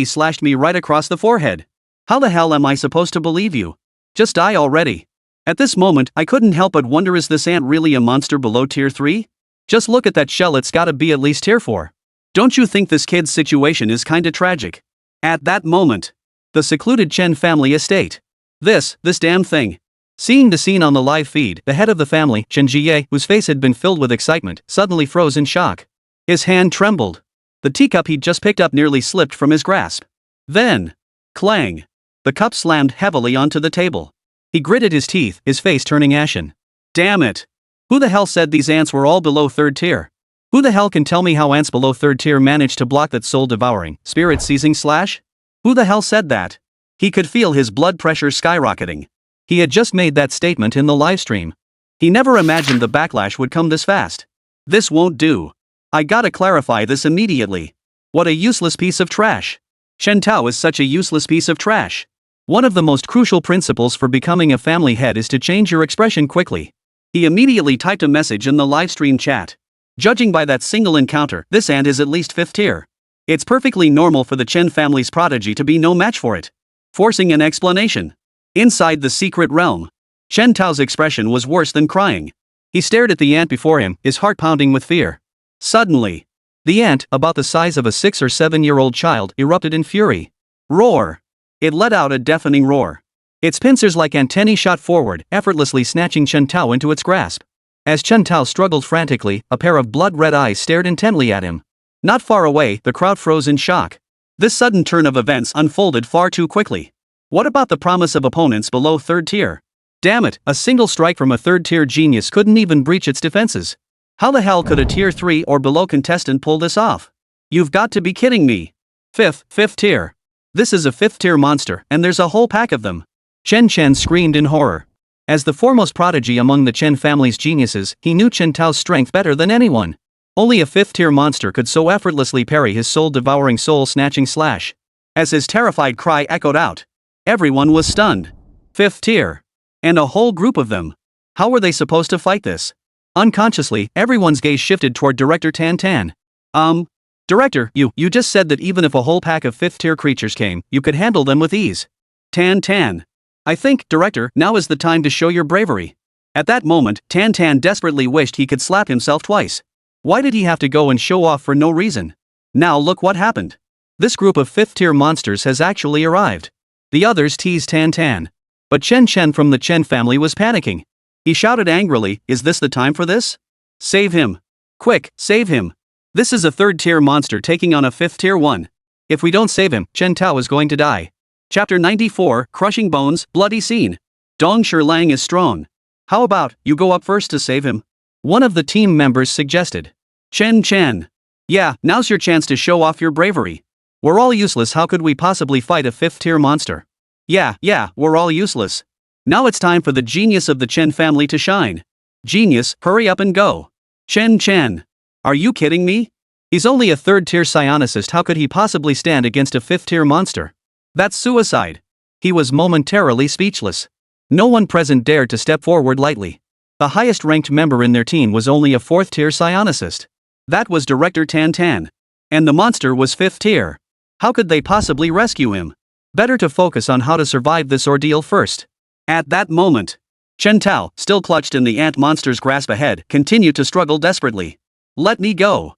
slashed me right across the forehead. How the hell am I supposed to believe you? Just die already. At this moment, I couldn't help but wonder, is this ant really a monster below tier 3? Just look at that shell, it's gotta be at least tier 4. Don't you think this kid's situation is kinda tragic? At that moment, the secluded Chen family estate. This damn thing. Seeing the scene on the live feed, the head of the family, Chen Jie, whose face had been filled with excitement, suddenly froze in shock. His hand trembled. The teacup he'd just picked up nearly slipped from his grasp. Then, clang! The cup slammed heavily onto the table. He gritted his teeth, his face turning ashen. Damn it! Who the hell said these ants were all below 3rd tier? Who the hell can tell me how ants below 3rd tier managed to block that soul-devouring, spirit-seizing slash? Who the hell said that? He could feel his blood pressure skyrocketing. He had just made that statement in the livestream. He never imagined the backlash would come this fast. This won't do. I gotta clarify this immediately. What a useless piece of trash. Shen Tao is such a useless piece of trash. One of the most crucial principles for becoming a family head is to change your expression quickly. He immediately typed a message in the livestream chat. Judging by that single encounter, this ant is at least 5th tier. It's perfectly normal for the Chen family's prodigy to be no match for it. Forcing an explanation. Inside the secret realm, Shen Tao's expression was worse than crying. He stared at the ant before him, his heart pounding with fear. Suddenly, the ant, about the size of a 6 or 7-year-old child, erupted in fury. Roar! It let out a deafening roar. Its pincers like antennae shot forward, effortlessly snatching Chen Tao into its grasp. As Chen Tao struggled frantically, a pair of blood-red eyes stared intently at him. Not far away, the crowd froze in shock. This sudden turn of events unfolded far too quickly. What about the promise of opponents below 3rd tier? Damn it, a single strike from a 3rd tier genius couldn't even breach its defenses. How the hell could a tier 3 or below contestant pull this off? You've got to be kidding me. 5th tier. This is a 5th tier monster, and there's a whole pack of them. Chen screamed in horror. As the foremost prodigy among the Chen family's geniuses, he knew Chen Tao's strength better than anyone. Only a 5th tier monster could so effortlessly parry his soul-devouring, soul-snatching slash. As his terrified cry echoed out, everyone was stunned. 5th tier. And a whole group of them. How were they supposed to fight this? Unconsciously, everyone's gaze shifted toward Director Tan. Director, you just said that even if a whole pack of 5th tier creatures came, you could handle them with ease. Tan. I think, Director, now is the time to show your bravery. At that moment, Tan desperately wished he could slap himself twice. Why did he have to go and show off for no reason? Now look what happened. This group of 5th tier monsters has actually arrived. The others teased Tan. But Chen from the Chen family was panicking. He shouted angrily, is this the time for this? Save him. Quick, save him. This is a 3rd tier monster taking on a 5th tier one. If we don't save him, Chen Tao is going to die. Chapter 94, Crushing Bones, Bloody Scene. Dong Lang is strong. How about, you go up first to save him? One of the team members suggested. Chen. Yeah, now's your chance to show off your bravery. We're all useless, how could we possibly fight a 5th tier monster? Yeah, we're all useless. Now it's time for the genius of the Chen family to shine. Genius, hurry up and go. Chen. Are you kidding me? He's only a 3rd tier psionicist, how could he possibly stand against a 5th tier monster? That's suicide. He was momentarily speechless. No one present dared to step forward lightly. The highest ranked member in their team was only a 4th tier psionicist. That was Director Tan. And the monster was 5th tier. How could they possibly rescue him? Better to focus on how to survive this ordeal first. At that moment, Chen Tao, still clutched in the ant monster's grasp ahead, continued to struggle desperately. Let me go.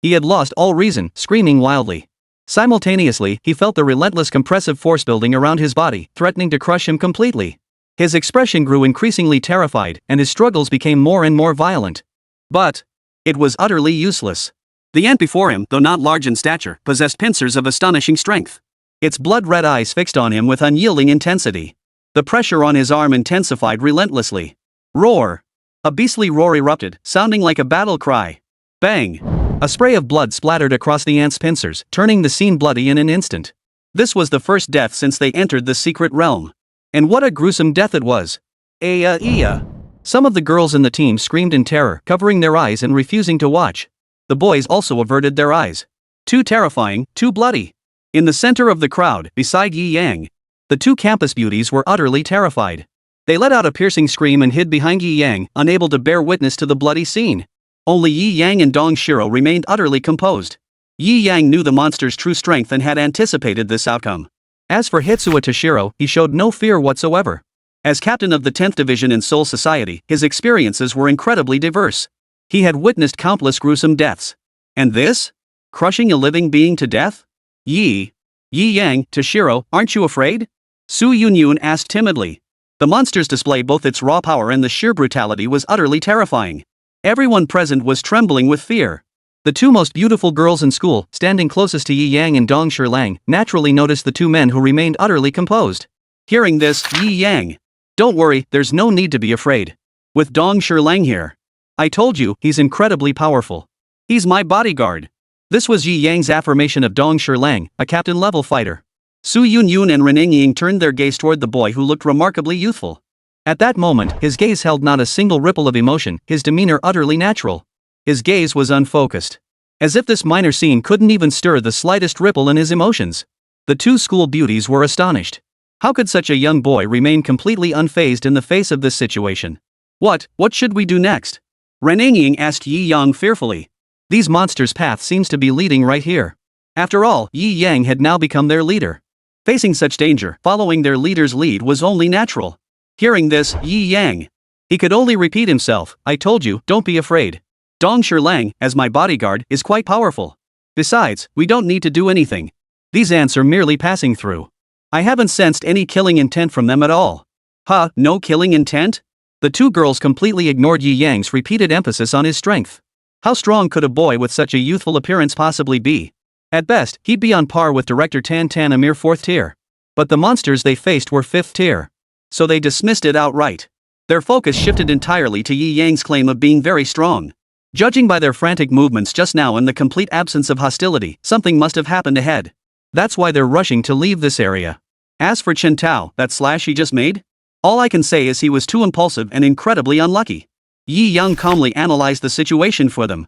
He had lost all reason, screaming wildly. Simultaneously, he felt the relentless compressive force building around his body, threatening to crush him completely. His expression grew increasingly terrified, and his struggles became more and more violent. But it was utterly useless. The ant before him, though not large in stature, possessed pincers of astonishing strength. Its blood-red eyes fixed on him with unyielding intensity. The pressure on his arm intensified relentlessly. Roar! A beastly roar erupted, sounding like a battle cry. Bang! A spray of blood splattered across the ant's pincers, turning the scene bloody in an instant. This was the first death since they entered the secret realm. And what a gruesome death it was. Some of the girls in the team screamed in terror, covering their eyes and refusing to watch. The boys also averted their eyes. Too terrifying, too bloody. In the center of the crowd, beside Yi Yang, the two campus beauties were utterly terrified. They let out a piercing scream and hid behind Yi Yang, unable to bear witness to the bloody scene. Only Yi Yang and Dong Shiro remained utterly composed. Yi Yang knew the monster's true strength and had anticipated this outcome. As for Hitsuya Toshiro, he showed no fear whatsoever. As captain of the 10th Division in Seoul Society, his experiences were incredibly diverse. He had witnessed countless gruesome deaths. And this? Crushing a living being to death? Yi Yang, Toshiro, aren't you afraid? Su Yunyun asked timidly. The monster's display, both its raw power and the sheer brutality, was utterly terrifying. Everyone present was trembling with fear. The two most beautiful girls in school, standing closest to Yi Yang and Dong Shirlang, naturally noticed the two men who remained utterly composed. Hearing this, Yi Yang. Don't worry, there's no need to be afraid. With Dong Shirlang here. I told you, he's incredibly powerful. He's my bodyguard. This was Yi Yang's affirmation of Dong Shirlang, a captain-level fighter. Su Yunyun and Reneng Ying turned their gaze toward the boy who looked remarkably youthful. At that moment, his gaze held not a single ripple of emotion, his demeanor utterly natural. His gaze was unfocused. As if this minor scene couldn't even stir the slightest ripple in his emotions. The two school beauties were astonished. How could such a young boy remain completely unfazed in the face of this situation? What should we do next? Reneng Ying asked Yi Yang fearfully. These monsters' path seems to be leading right here. After all, Yi Yang had now become their leader. Facing such danger, following their leader's lead was only natural. Hearing this, Yi Yang. He could only repeat himself, I told you, don't be afraid. Dong Shirlang, as my bodyguard, is quite powerful. Besides, we don't need to do anything. These ants are merely passing through. I haven't sensed any killing intent from them at all. Huh, no killing intent? The two girls completely ignored Yi Yang's repeated emphasis on his strength. How strong could a boy with such a youthful appearance possibly be? At best, he'd be on par with Director Tan Tan, a mere 4th tier. But the monsters they faced were 5th tier. So they dismissed it outright. Their focus shifted entirely to Yi Yang's claim of being very strong. Judging by their frantic movements just now and the complete absence of hostility, something must have happened ahead. That's why they're rushing to leave this area. As for Chen Tao, that slash he just made? All I can say is he was too impulsive and incredibly unlucky. Yi Yang calmly analyzed the situation for them.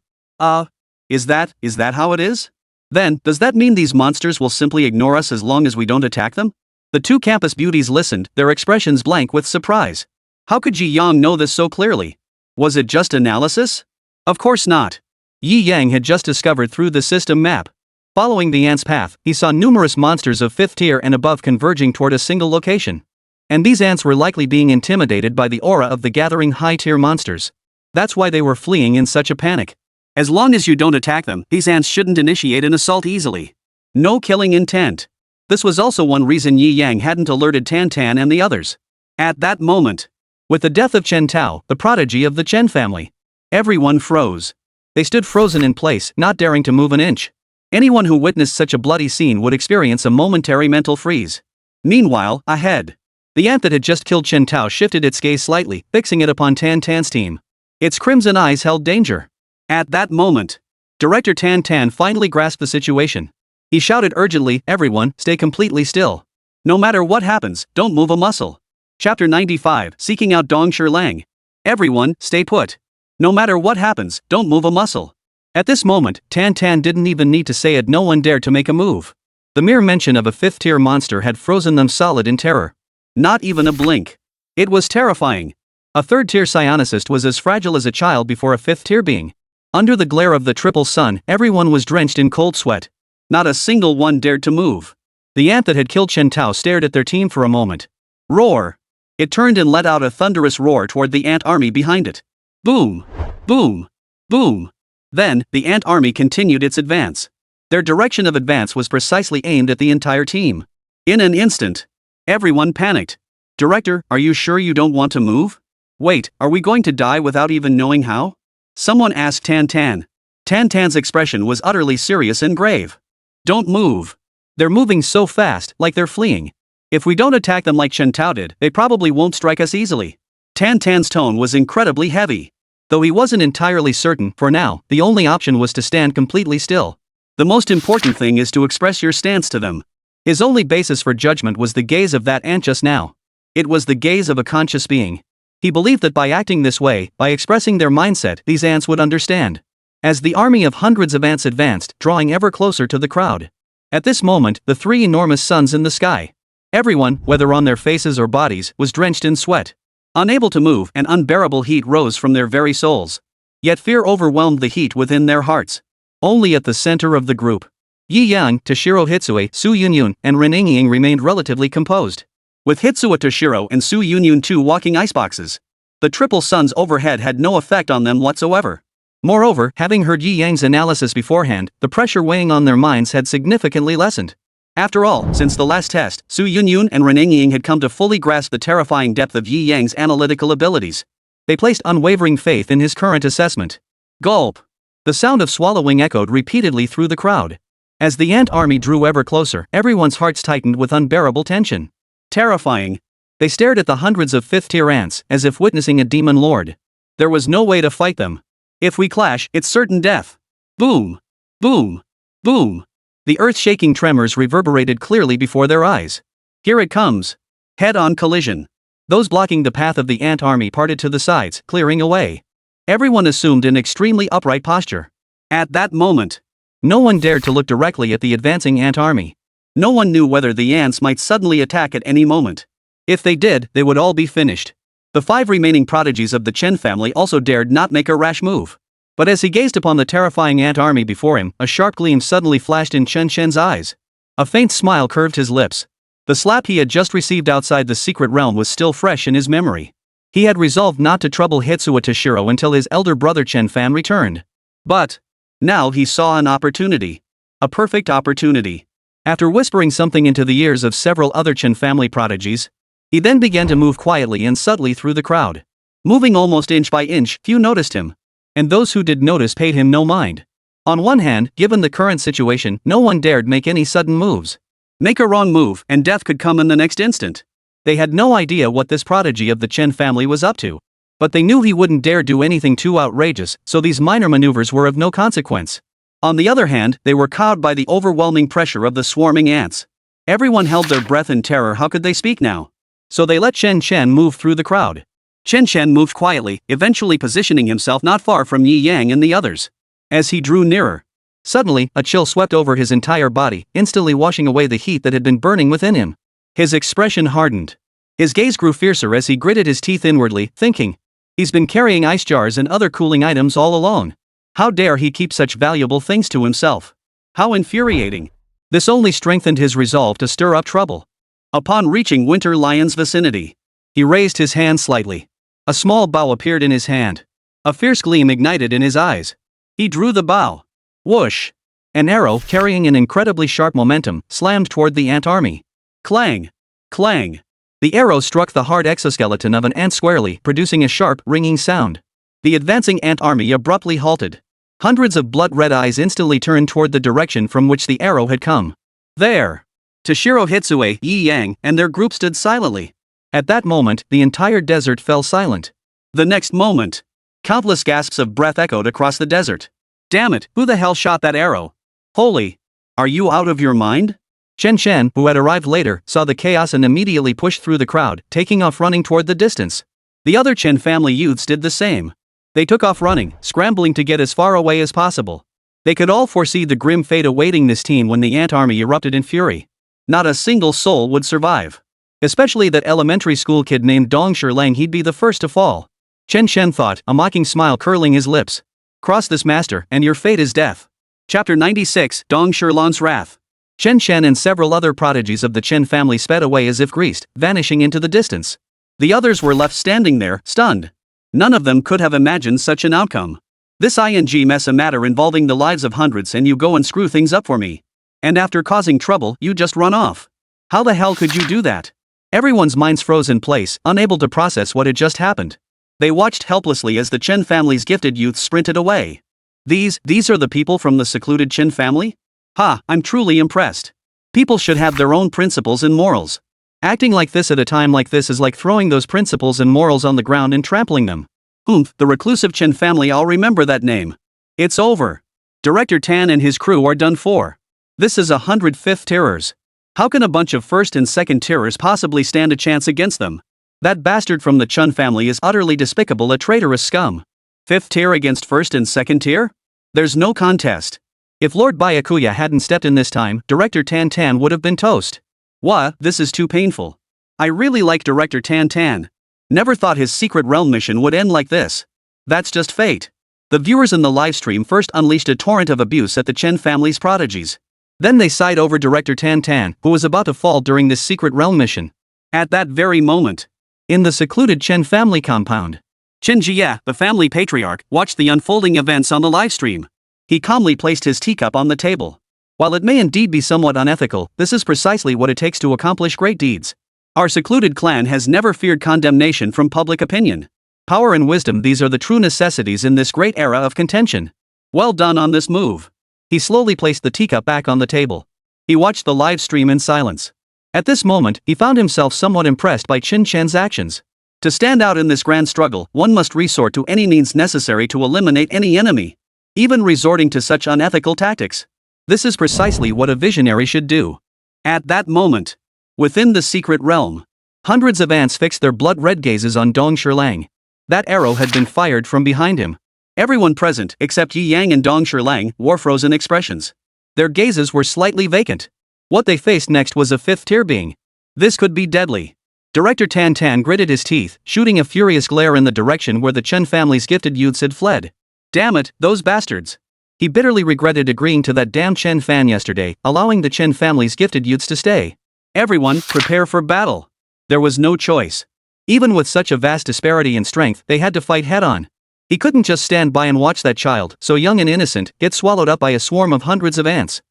Is that how it is? Then, does that mean these monsters will simply ignore us as long as we don't attack them? The two campus beauties listened, their expressions blank with surprise. How could Yi Yang know this so clearly? Was it just analysis? Of course not. Yi Yang had just discovered through the system map. Following the ant's path, he saw numerous monsters of 5th tier and above converging toward a single location. And these ants were likely being intimidated by the aura of the gathering high-tier monsters. That's why they were fleeing in such a panic. As long as you don't attack them, these ants shouldn't initiate an assault easily. No killing intent. This was also one reason Yi Yang hadn't alerted Tan Tan and the others. At that moment, with the death of Chen Tao, the prodigy of the Chen family, everyone froze. They stood frozen in place, not daring to move an inch. Anyone who witnessed such a bloody scene would experience a momentary mental freeze. Meanwhile, ahead, the ant that had just killed Chen Tao shifted its gaze slightly, fixing it upon Tan Tan's team. Its crimson eyes held danger. At that moment, Director Tan Tan finally grasped the situation. He shouted urgently, everyone, stay completely still. No matter what happens, don't move a muscle. Chapter 95, Seeking Out Dong Shirlang. Everyone, stay put. No matter what happens, don't move a muscle. At this moment, Tan Tan didn't even need to say it, no one dared to make a move. The mere mention of a 5th tier monster had frozen them solid in terror. Not even a blink. It was terrifying. A 3rd tier psionicist was as fragile as a child before a 5th tier being. Under the glare of the triple sun, everyone was drenched in cold sweat. Not a single one dared to move. The ant that had killed Chen Tao stared at their team for a moment. Roar! It turned and let out a thunderous roar toward the ant army behind it. Boom! Boom! Boom! Then, the ant army continued its advance. Their direction of advance was precisely aimed at the entire team. In an instant, everyone panicked. Director, are you sure you don't want to move? Wait, are we going to die without even knowing how? Someone asked Tan Tan. Tan Tan's expression was utterly serious and grave. Don't move. They're moving so fast, like they're fleeing. If we don't attack them like Chen Tao did, they probably won't strike us easily. Tan Tan's tone was incredibly heavy. Though he wasn't entirely certain, for now, the only option was to stand completely still. The most important thing is to express your stance to them. His only basis for judgment was the gaze of that ant just now. It was the gaze of a conscious being. He believed that by acting this way, by expressing their mindset, these ants would understand. As the army of hundreds of ants advanced, drawing ever closer to the crowd. At this moment, the 3 enormous suns in the sky. Everyone, whether on their faces or bodies, was drenched in sweat. Unable to move, an unbearable heat rose from their very souls. Yet fear overwhelmed the heat within their hearts. Only at the center of the group, Yi Yang, Toshiro Hitsue, Su Yunyun, and Ren Ying remained relatively composed. With Hitsue Toshiro and Su Yunyun too walking iceboxes, the triple suns overhead had no effect on them whatsoever. Moreover, having heard Yi Yang's analysis beforehand, the pressure weighing on their minds had significantly lessened. After all, since the last test, Su Yunyun and Ren Ying had come to fully grasp the terrifying depth of Yi Yang's analytical abilities. They placed unwavering faith in his current assessment. Gulp! The sound of swallowing echoed repeatedly through the crowd. As the ant army drew ever closer, everyone's hearts tightened with unbearable tension. Terrifying. They stared at the hundreds of fifth-tier ants, as if witnessing a demon lord. There was no way to fight them. If we clash, it's certain death. Boom! Boom! Boom! The earth-shaking tremors reverberated clearly before their eyes. Here it comes. Head-on collision. Those blocking the path of the ant army parted to the sides, clearing a way. Everyone assumed an extremely upright posture. At that moment, no one dared to look directly at the advancing ant army. No one knew whether the ants might suddenly attack at any moment. If they did, they would all be finished. The 5 remaining prodigies of the Chen family also dared not make a rash move. But as he gazed upon the terrifying ant army before him, a sharp gleam suddenly flashed in Chen Shen's eyes. A faint smile curved his lips. The slap he had just received outside the secret realm was still fresh in his memory. He had resolved not to trouble Hitsue Toshiro until his elder brother Chen Fan returned. But now he saw an opportunity. A perfect opportunity. After whispering something into the ears of several other Chen family prodigies, he then began to move quietly and subtly through the crowd. Moving almost inch by inch, few noticed him. And those who did notice paid him no mind. On one hand, given the current situation, no one dared make any sudden moves. Make a wrong move, and death could come in the next instant. They had no idea what this prodigy of the Chen family was up to. But they knew he wouldn't dare do anything too outrageous, so these minor maneuvers were of no consequence. On the other hand, they were cowed by the overwhelming pressure of the swarming ants. Everyone held their breath in terror. How could they speak now? So they let Chen Chen move through the crowd. Chen Chen moved quietly, eventually positioning himself not far from Yi Yang and the others. As he drew nearer, suddenly, a chill swept over his entire body, instantly washing away the heat that had been burning within him. His expression hardened. His gaze grew fiercer as he gritted his teeth inwardly, thinking, he's been carrying ice jars and other cooling items all along. How dare he keep such valuable things to himself? How infuriating. This only strengthened his resolve to stir up trouble. Upon reaching Winter Lion's vicinity, he raised his hand slightly. A small bow appeared in his hand. A fierce gleam ignited in his eyes. He drew the bow. Whoosh! An arrow, carrying an incredibly sharp momentum, slammed toward the ant army. Clang! Clang! The arrow struck the hard exoskeleton of an ant squarely, producing a sharp, ringing sound. The advancing ant army abruptly halted. Hundreds of blood-red eyes instantly turned toward the direction from which the arrow had come. There! Toshiro Hitsue, Yi Yang, and their group stood silently. At that moment, the entire desert fell silent. The next moment, countless gasps of breath echoed across the desert. Damn it, who the hell shot that arrow? Holy! Are you out of your mind? Chen Shen, who had arrived later, saw the chaos and immediately pushed through the crowd, taking off running toward the distance. The other Chen family youths did the same. They took off running, scrambling to get as far away as possible. They could all foresee the grim fate awaiting this team when the ant army erupted in fury. Not a single soul would survive. Especially that elementary school kid named Dong Lang. He'd be the first to fall. Chen Shen thought, a mocking smile curling his lips. Cross this master, and your fate is death. Chapter 96, Dong Lan's Wrath. Chen Shen and several other prodigies of the Chen family sped away as if greased, vanishing into the distance. The others were left standing there, stunned. None of them could have imagined such an outcome. This ing mess a matter involving the lives of hundreds, and you go and screw things up for me. And after causing trouble, you just run off. How the hell could you do that? Everyone's minds froze in place, unable to process what had just happened. They watched helplessly as the Chen family's gifted youth sprinted away. These are the people from the secluded Chen family? Ha, I'm truly impressed. People should have their own principles and morals. Acting like this at a time like this is like throwing those principles and morals on the ground and trampling them. The reclusive Chen family, I'll remember that name. It's over. Director Tan and his crew are done for. This is 105th terrors. How can a bunch of first and second terrors possibly stand a chance against them? That bastard from the Chun family is utterly despicable, a traitorous scum. 5th tier against 1st and 2nd tier? There's no contest. If Lord Byakuya hadn't stepped in this time, Director Tan Tan would have been toast. What? This is too painful. I really like Director Tan Tan. Never thought his secret realm mission would end like this. That's just fate. The viewers in the livestream first unleashed a torrent of abuse at the Chen family's prodigies. Then they sighed over director Tan Tan, who was about to fall during this secret realm mission. At that very moment, in the secluded Chen family compound, Chen Jia, the family patriarch, watched the unfolding events on the livestream. He calmly placed his teacup on the table. While it may indeed be somewhat unethical, this is precisely what it takes to accomplish great deeds. Our secluded clan has never feared condemnation from public opinion. Power and wisdom, these are the true necessities in this great era of contention. Well done on this move. He slowly placed the teacup back on the table. He watched the live stream in silence. At this moment, he found himself somewhat impressed by Qin Chen's actions. To stand out in this grand struggle, one must resort to any means necessary to eliminate any enemy. Even resorting to such unethical tactics. This is precisely what a visionary should do. At that moment, within the secret realm, hundreds of ants fixed their blood-red gazes on Dong Shilang. That arrow had been fired from behind him. Everyone present, except Yi Yang and Dong Shilang, wore frozen expressions. Their gazes were slightly vacant. What they faced next was a fifth-tier being. This could be deadly. Director Tan Tan gritted his teeth, shooting a furious glare in the direction where the Chen family's gifted youths had fled. Damn it, those bastards. He bitterly regretted agreeing to that damn Chen fan yesterday, allowing the Chen family's gifted youths to stay. Everyone, prepare for battle. There was no choice. Even with such a vast disparity in strength, they had to fight head-on. He couldn't just stand by and watch that child, so young and innocent, get swallowed up by a swarm of hundreds of ants.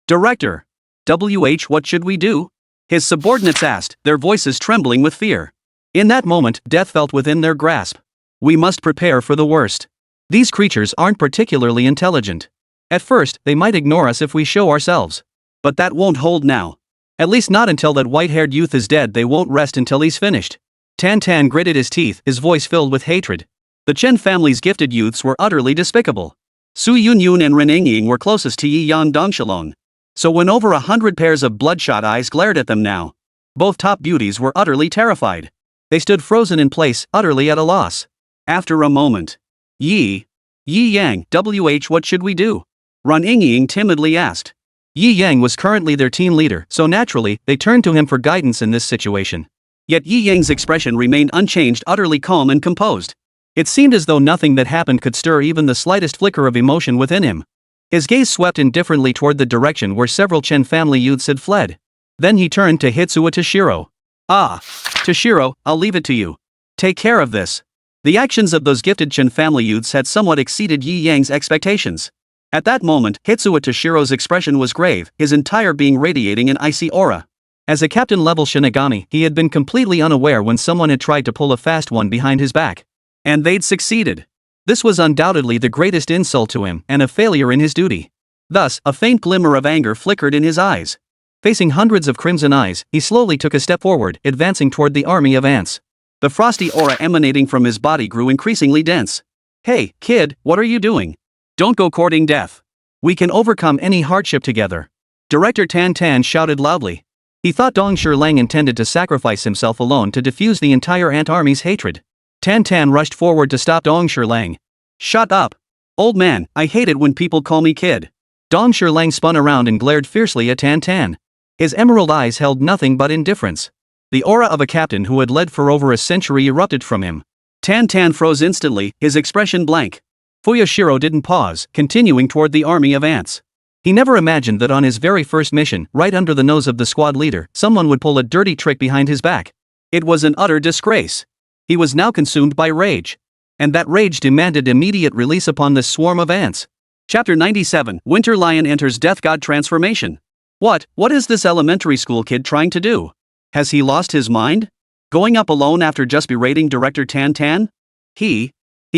Director. What should we do? His subordinates asked, their voices trembling with fear. In that moment, death felt within their grasp. We must prepare for the worst. These creatures aren't particularly intelligent. At first, they might ignore us if we show ourselves. But that won't hold now. At least not until that white-haired youth is dead. They won't rest until he's finished. Tan Tan gritted his teeth, his voice filled with hatred. The Chen family's gifted youths were utterly despicable. Su Yunyun and Ren Yingying were closest to Yi Yan Dongshilong. So when over 100 pairs of bloodshot eyes glared at them now, both top beauties were utterly terrified. They stood frozen in place, utterly at a loss. After a moment, Yi Yang, what should we do? Ren Yingying timidly asked. Yi Yang was currently their team leader, so naturally, they turned to him for guidance in this situation. Yet Yi Yang's expression remained unchanged, utterly calm and composed. It seemed as though nothing that happened could stir even the slightest flicker of emotion within him. His gaze swept indifferently toward the direction where several Chen family youths had fled. Then he turned to Hitsuo Toshiro. Toshiro, I'll leave it to you. Take care of this. The actions of those gifted Chen family youths had somewhat exceeded Yi Yang's expectations. At that moment, Hitsuo Toshiro's expression was grave, his entire being radiating an icy aura. As a captain-level Shinigami, he had been completely unaware when someone had tried to pull a fast one behind his back. And they'd succeeded. This was undoubtedly the greatest insult to him, and a failure in his duty. Thus, a faint glimmer of anger flickered in his eyes. Facing hundreds of crimson eyes, he slowly took a step forward, advancing toward the army of ants. The frosty aura emanating from his body grew increasingly dense. Hey, kid, what are you doing? Don't go courting death. We can overcome any hardship together. Director Tan Tan shouted loudly. He thought Dong Shilang intended to sacrifice himself alone to defuse the entire ant army's hatred. Tan Tan rushed forward to stop Dong Shilang. Shut up. Old man, I hate it when people call me kid. Dong Shilang spun around and glared fiercely at Tan Tan. His emerald eyes held nothing but indifference. The aura of a captain who had led for over a century erupted from him. Tan Tan froze instantly, his expression blank. Fuyoshiro didn't pause, continuing toward the army of ants. He never imagined that on his very first mission, right under the nose of the squad leader, someone would pull a dirty trick behind his back. It was an utter disgrace. He was now consumed by rage. And that rage demanded immediate release upon this swarm of ants. Chapter 97, Winter Lion enters Death God transformation. What is this elementary school kid trying to do? Has he lost his mind? Going up alone after just berating Director Tan Tan? He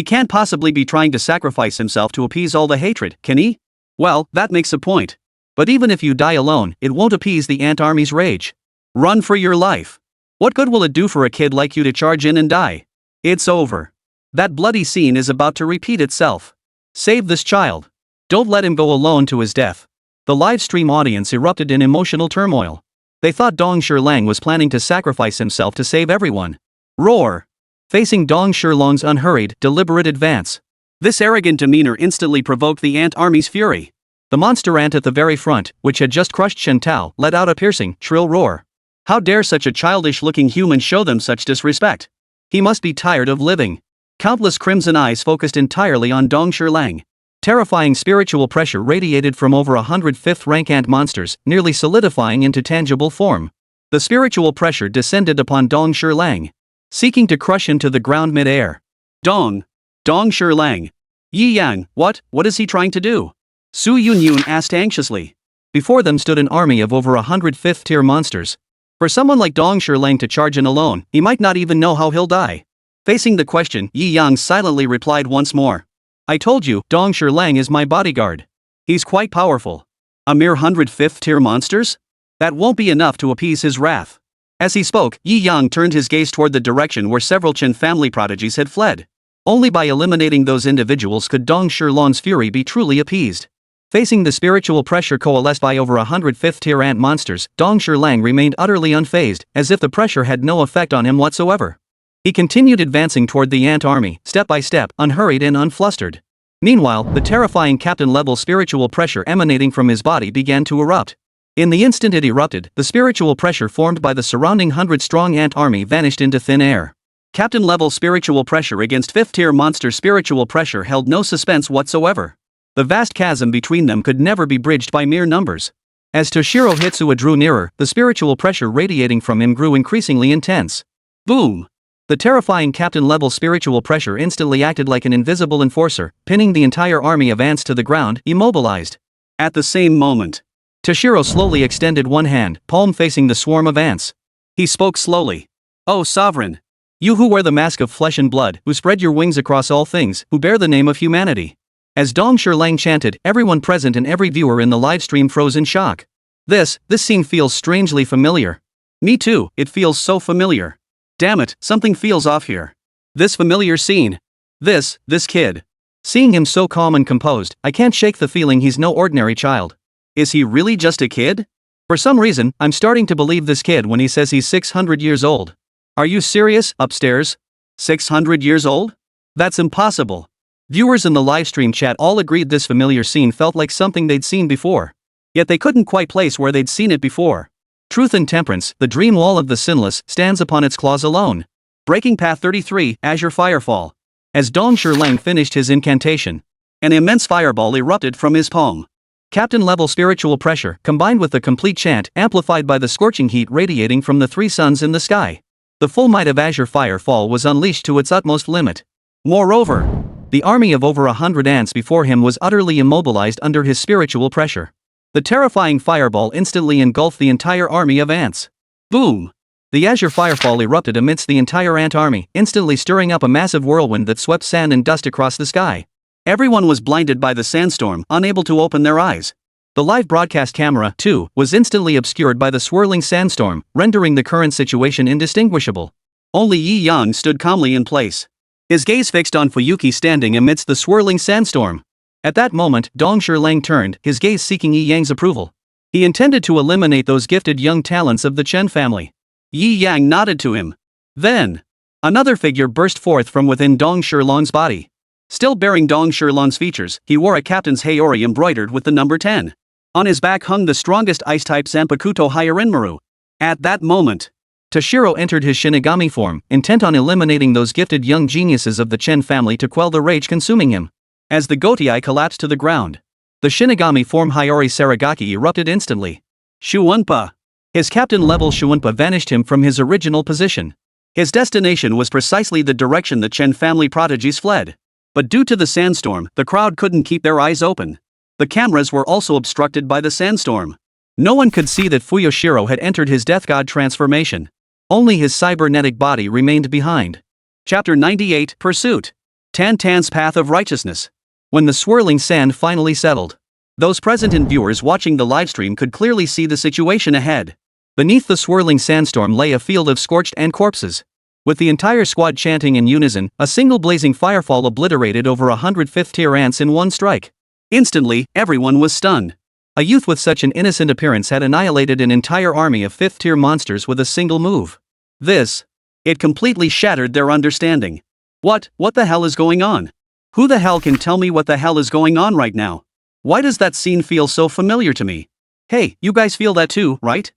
can't possibly be trying to sacrifice himself to appease all the hatred, can he? Well, that makes a point. But even if you die alone, it won't appease the ant army's rage. Run for your life. What good will it do for a kid like you to charge in and die? It's over. That bloody scene is about to repeat itself. Save this child. Don't let him go alone to his death. The live stream audience erupted in emotional turmoil. They thought Dong Shilang was planning to sacrifice himself to save everyone. Roar! Facing Dong Shilang's unhurried, deliberate advance. This arrogant demeanor instantly provoked the ant army's fury. The monster ant at the very front, which had just crushed Shen Tao, let out a piercing, shrill roar. How dare such a childish-looking human show them such disrespect? He must be tired of living. Countless crimson eyes focused entirely on Dong Lang. Terrifying spiritual pressure radiated from over 105th rank ant monsters, nearly solidifying into tangible form. The spiritual pressure descended upon Dong Lang, seeking to crush him to the ground mid-air. Dong Lang. Yi Yang, what is he trying to do? Su Yunyun asked anxiously. Before them stood an army of over 105th tier monsters. For someone like Dong Lang to charge in alone, he might not even know how he'll die. Facing the question, Yi Yang silently replied once more. I told you, Dong Lang is my bodyguard. He's quite powerful. A mere 105th tier monsters? That won't be enough to appease his wrath. As he spoke, Yi Yang turned his gaze toward the direction where several Chen family prodigies had fled. Only by eliminating those individuals could Dong Lan's fury be truly appeased. Facing the spiritual pressure coalesced by over 105th tier ant monsters, Dong Lang remained utterly unfazed, as if the pressure had no effect on him whatsoever. He continued advancing toward the ant army, step by step, unhurried and unflustered. Meanwhile, the terrifying captain-level spiritual pressure emanating from his body began to erupt. In the instant it erupted, the spiritual pressure formed by the surrounding 100-strong ant army vanished into thin air. Captain-level spiritual pressure against 5th-tier monster spiritual pressure held no suspense whatsoever. The vast chasm between them could never be bridged by mere numbers. As Toshiro Hitsuya drew nearer, the spiritual pressure radiating from him grew increasingly intense. Boom! The terrifying captain-level spiritual pressure instantly acted like an invisible enforcer, pinning the entire army of ants to the ground, immobilized. At the same moment, Toshiro slowly extended one hand, palm facing the swarm of ants. He spoke slowly. "Oh sovereign! You who wear the mask of flesh and blood, who spread your wings across all things, who bear the name of humanity." As Dong Lang chanted, everyone present and every viewer in the livestream froze in shock. This scene feels strangely familiar. Me too, it feels so familiar. Damn it, something feels off here. This familiar scene. This kid. Seeing him so calm and composed, I can't shake the feeling he's no ordinary child. Is he really just a kid? For some reason, I'm starting to believe this kid when he says he's 600 years old. Are you serious, upstairs? 600 years old? That's impossible. Viewers in the livestream chat all agreed this familiar scene felt like something they'd seen before. Yet they couldn't quite place where they'd seen it before. Truth and Temperance, the dream wall of the sinless, stands upon its claws alone. Breaking Path 33, Azure Firefall. As Dong Lang finished his incantation, an immense fireball erupted from his palm. Captain-level spiritual pressure, combined with the complete chant, amplified by the scorching heat radiating from the three suns in the sky. The full might of Azure Firefall was unleashed to its utmost limit. Moreover, the army of over 100 ants before him was utterly immobilized under his spiritual pressure. The terrifying fireball instantly engulfed the entire army of ants. Boom! The Azure Firefall erupted amidst the entire ant army, instantly stirring up a massive whirlwind that swept sand and dust across the sky. Everyone was blinded by the sandstorm, unable to open their eyes. The live broadcast camera, too, was instantly obscured by the swirling sandstorm, rendering the current situation indistinguishable. Only Yi Yang stood calmly in place. His gaze fixed on Fuyuki standing amidst the swirling sandstorm. At that moment, Dong Lang turned, his gaze seeking Yi Yang's approval. He intended to eliminate those gifted young talents of the Chen family. Yi Yang nodded to him. Then, another figure burst forth from within Dong Lan's body. Still bearing Dong Lan's features, he wore a captain's Heir embroidered with the number 10. On his back hung the strongest ice-type Zanpakuto Hyarinmaru. At that moment, Toshiro entered his Shinigami form, intent on eliminating those gifted young geniuses of the Chen family to quell the rage consuming him. As the Gotiei collapsed to the ground, the Shinigami form Hiyori Saragaki erupted instantly. Shuunpa! His captain-level Shuunpa vanished him from his original position. His destination was precisely the direction the Chen family prodigies fled. But due to the sandstorm, the crowd couldn't keep their eyes open. The cameras were also obstructed by the sandstorm. No one could see that Fuyoshiro had entered his death god transformation. Only his cybernetic body remained behind. Chapter 98, Pursuit. Tan's Path of Righteousness. When the swirling sand finally settled, those present and viewers watching the livestream could clearly see the situation ahead. Beneath the swirling sandstorm lay a field of scorched ant corpses. With the entire squad chanting in unison, a single blazing firefall obliterated over 105th tier ants in one strike. Instantly, everyone was stunned. A youth with such an innocent appearance had annihilated an entire army of 5th tier monsters with a single move. It completely shattered their understanding. What the hell is going on? Who the hell can tell me what the hell is going on right now? Why does that scene feel so familiar to me? Hey, you guys feel that too, right?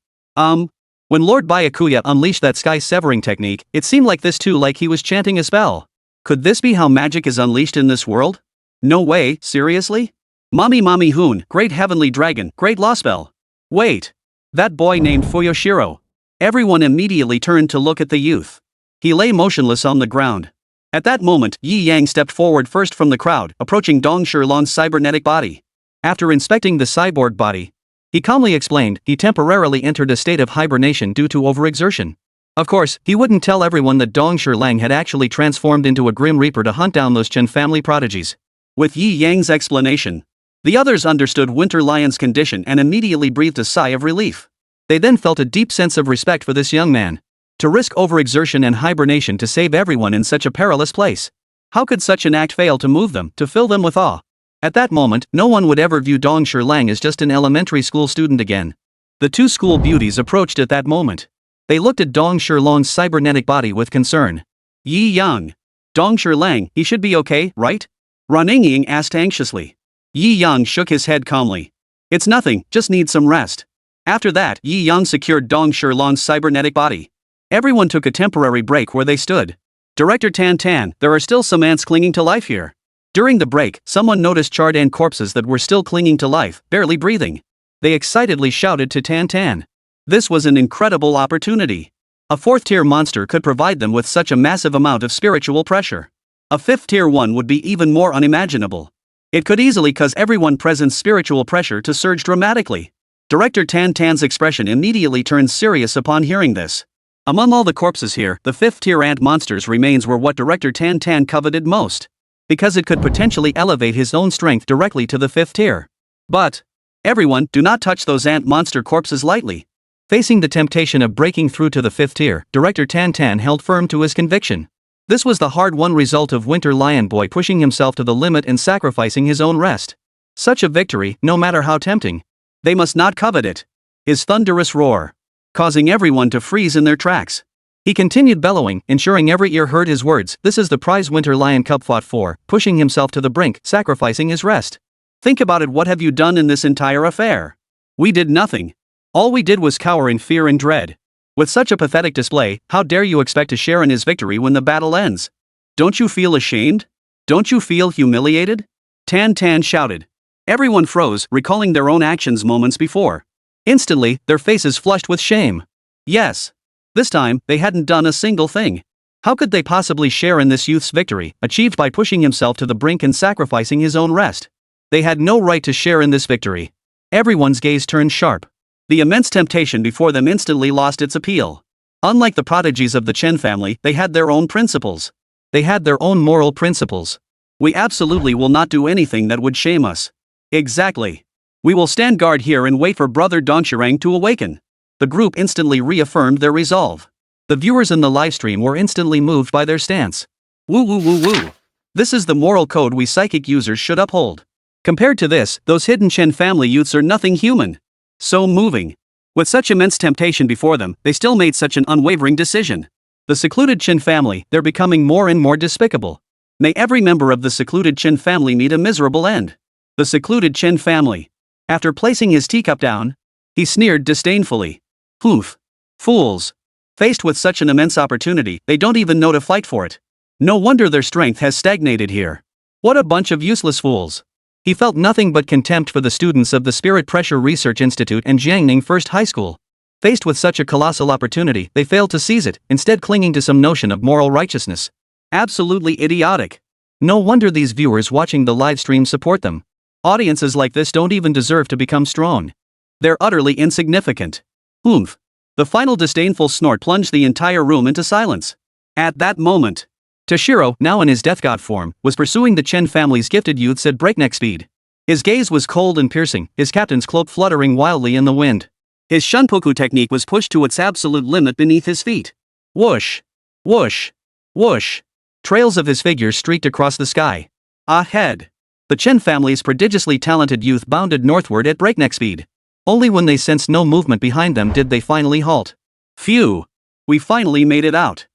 When Lord Byakuya unleashed that sky-severing technique, it seemed like this too, like he was chanting a spell. Could this be how magic is unleashed in this world? No way, seriously? Mami Hoon, great heavenly dragon, great law spell. Wait. That boy named Fuyoshiro. Everyone immediately turned to look at the youth. He lay motionless on the ground. At that moment, Yi Yang stepped forward first from the crowd, approaching Dong Shilong's cybernetic body. After inspecting the cyborg body, he calmly explained he temporarily entered a state of hibernation due to overexertion. Of course, he wouldn't tell everyone that Dong Shilang had actually transformed into a Grim Reaper to hunt down those Chen family prodigies. With Yi Yang's explanation, the others understood Winter Lion's condition and immediately breathed a sigh of relief. They then felt a deep sense of respect for this young man. To risk overexertion and hibernation to save everyone in such a perilous place. How could such an act fail to move them, to fill them with awe? At that moment, no one would ever view Dong Shilang as just an elementary school student again. The two school beauties approached at that moment. They looked at Dong Shilong's cybernetic body with concern. Yi Yang. Dong Shilang, he should be okay, right? Runingying asked anxiously. Yi Yang shook his head calmly. It's nothing, just need some rest. After that, Yi Yang secured Dong Shilong's cybernetic body. Everyone took a temporary break where they stood. Director Tan Tan, there are still some ants clinging to life here. During the break, someone noticed charred ant corpses that were still clinging to life, barely breathing. They excitedly shouted to Tan Tan. This was an incredible opportunity. A 4th-tier monster could provide them with such a massive amount of spiritual pressure. A 5th-tier one would be even more unimaginable. It could easily cause everyone present's spiritual pressure to surge dramatically. Director Tan Tan's expression immediately turned serious upon hearing this. Among all the corpses here, the 5th-tier ant monster's remains were what Director Tan Tan coveted most. Because it could potentially elevate his own strength directly to the 5th tier. But, everyone, do not touch those ant monster corpses lightly. Facing the temptation of breaking through to the 5th tier, Director Tan Tan held firm to his conviction. This was the hard-won result of Winter Lion Boy pushing himself to the limit and sacrificing his own rest. Such a victory, no matter how tempting, they must not covet it. His thunderous roar, causing everyone to freeze in their tracks. He continued bellowing, ensuring every ear heard his words. This is the prize Winter Lion Cub fought for, pushing himself to the brink, sacrificing his rest. Think about it, what have you done in this entire affair? We did nothing. All we did was cower in fear and dread. With such a pathetic display, how dare you expect to share in his victory when the battle ends? Don't you feel ashamed? Don't you feel humiliated? Tan Tan shouted. Everyone froze, recalling their own actions moments before. Instantly, their faces flushed with shame. Yes. This time, they hadn't done a single thing. How could they possibly share in this youth's victory, achieved by pushing himself to the brink and sacrificing his own rest? They had no right to share in this victory. Everyone's gaze turned sharp. The immense temptation before them instantly lost its appeal. Unlike the prodigies of the Chen family, they had their own principles. They had their own moral principles. We absolutely will not do anything that would shame us. Exactly. We will stand guard here and wait for Brother Dongshirang to awaken. The group instantly reaffirmed their resolve. The viewers in the livestream were instantly moved by their stance. Woo woo woo woo. This is the moral code we psychic users should uphold. Compared to this, those hidden Chen family youths are nothing human. So moving. With such immense temptation before them, they still made such an unwavering decision. The secluded Chen family, they're becoming more and more despicable. May every member of the secluded Chen family meet a miserable end. The secluded Chen family. After placing his teacup down, he sneered disdainfully. Poof. Fools. Faced with such an immense opportunity, they don't even know to fight for it. No wonder their strength has stagnated here. What a bunch of useless fools. He felt nothing but contempt for the students of the Spirit Pressure Research Institute and Jiangning First High School. Faced with such a colossal opportunity, they failed to seize it, instead clinging to some notion of moral righteousness. Absolutely idiotic. No wonder these viewers watching the live stream support them. Audiences like this don't even deserve to become strong. They're utterly insignificant. Oomph. The final disdainful snort plunged the entire room into silence. At that moment, Toshiro, now in his death god form, was pursuing the Chen family's gifted youths at breakneck speed. His gaze was cold and piercing, his captain's cloak fluttering wildly in the wind. His shunpoku technique was pushed to its absolute limit beneath his feet. Whoosh! Whoosh! Whoosh! Trails of his figure streaked across the sky. Ahead! The Chen family's prodigiously talented youth bounded northward at breakneck speed. Only when they sensed no movement behind them did they finally halt. Phew! We finally made it out.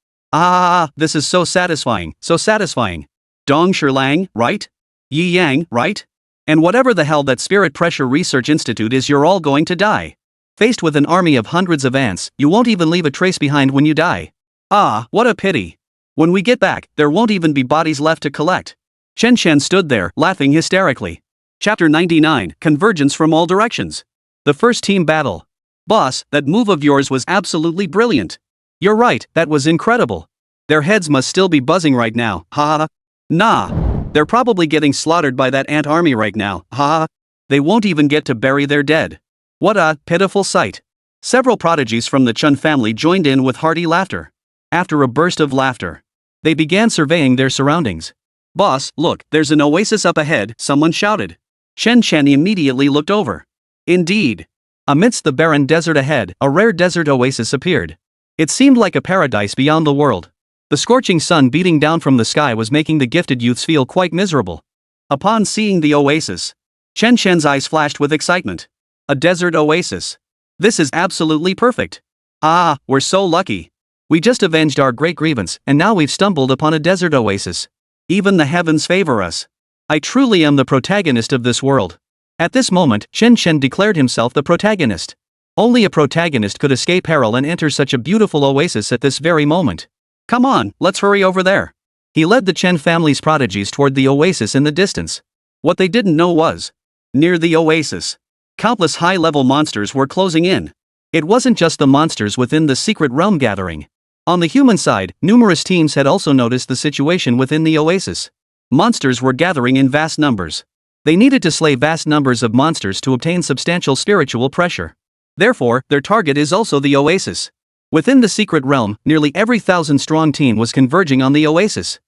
This is so satisfying, so satisfying. Dong Shilang, right? Yi Yang, right? And whatever the hell that Spirit Pressure Research Institute is, you're all going to die. Faced with an army of hundreds of ants, you won't even leave a trace behind when you die. Ah, what a pity. When we get back, there won't even be bodies left to collect. Chen Chen stood there, laughing hysterically. Chapter 99, Convergence from All Directions. The first team battle. Boss, that move of yours was absolutely brilliant. You're right, that was incredible. Their heads must still be buzzing right now, haha. Nah. They're probably getting slaughtered by that ant army right now, haha. They won't even get to bury their dead. What a pitiful sight. Several prodigies from the Chun family joined in with hearty laughter. After a burst of laughter, they began surveying their surroundings. Boss, look, there's an oasis up ahead, someone shouted. Chen Chen immediately looked over. Indeed. Amidst the barren desert ahead, a rare desert oasis appeared. It seemed like a paradise beyond the world. The scorching sun beating down from the sky was making the gifted youths feel quite miserable. Upon seeing the oasis, Chen Chen's eyes flashed with excitement. A desert oasis. This is absolutely perfect. Ah, we're so lucky. We just avenged our great grievance, and now we've stumbled upon a desert oasis. Even the heavens favor us. I truly am the protagonist of this world. At this moment, Chen Chen declared himself the protagonist. Only a protagonist could escape peril and enter such a beautiful oasis at this very moment. Come on, let's hurry over there. He led the Chen family's prodigies toward the oasis in the distance. What they didn't know was, near the oasis, countless high-level monsters were closing in. It wasn't just the monsters within the secret realm gathering. On the human side, numerous teams had also noticed the situation within the oasis. Monsters were gathering in vast numbers. They needed to slay vast numbers of monsters to obtain substantial spiritual pressure. Therefore, their target is also the oasis. Within the secret realm, nearly every 1,000-strong team was converging on the oasis.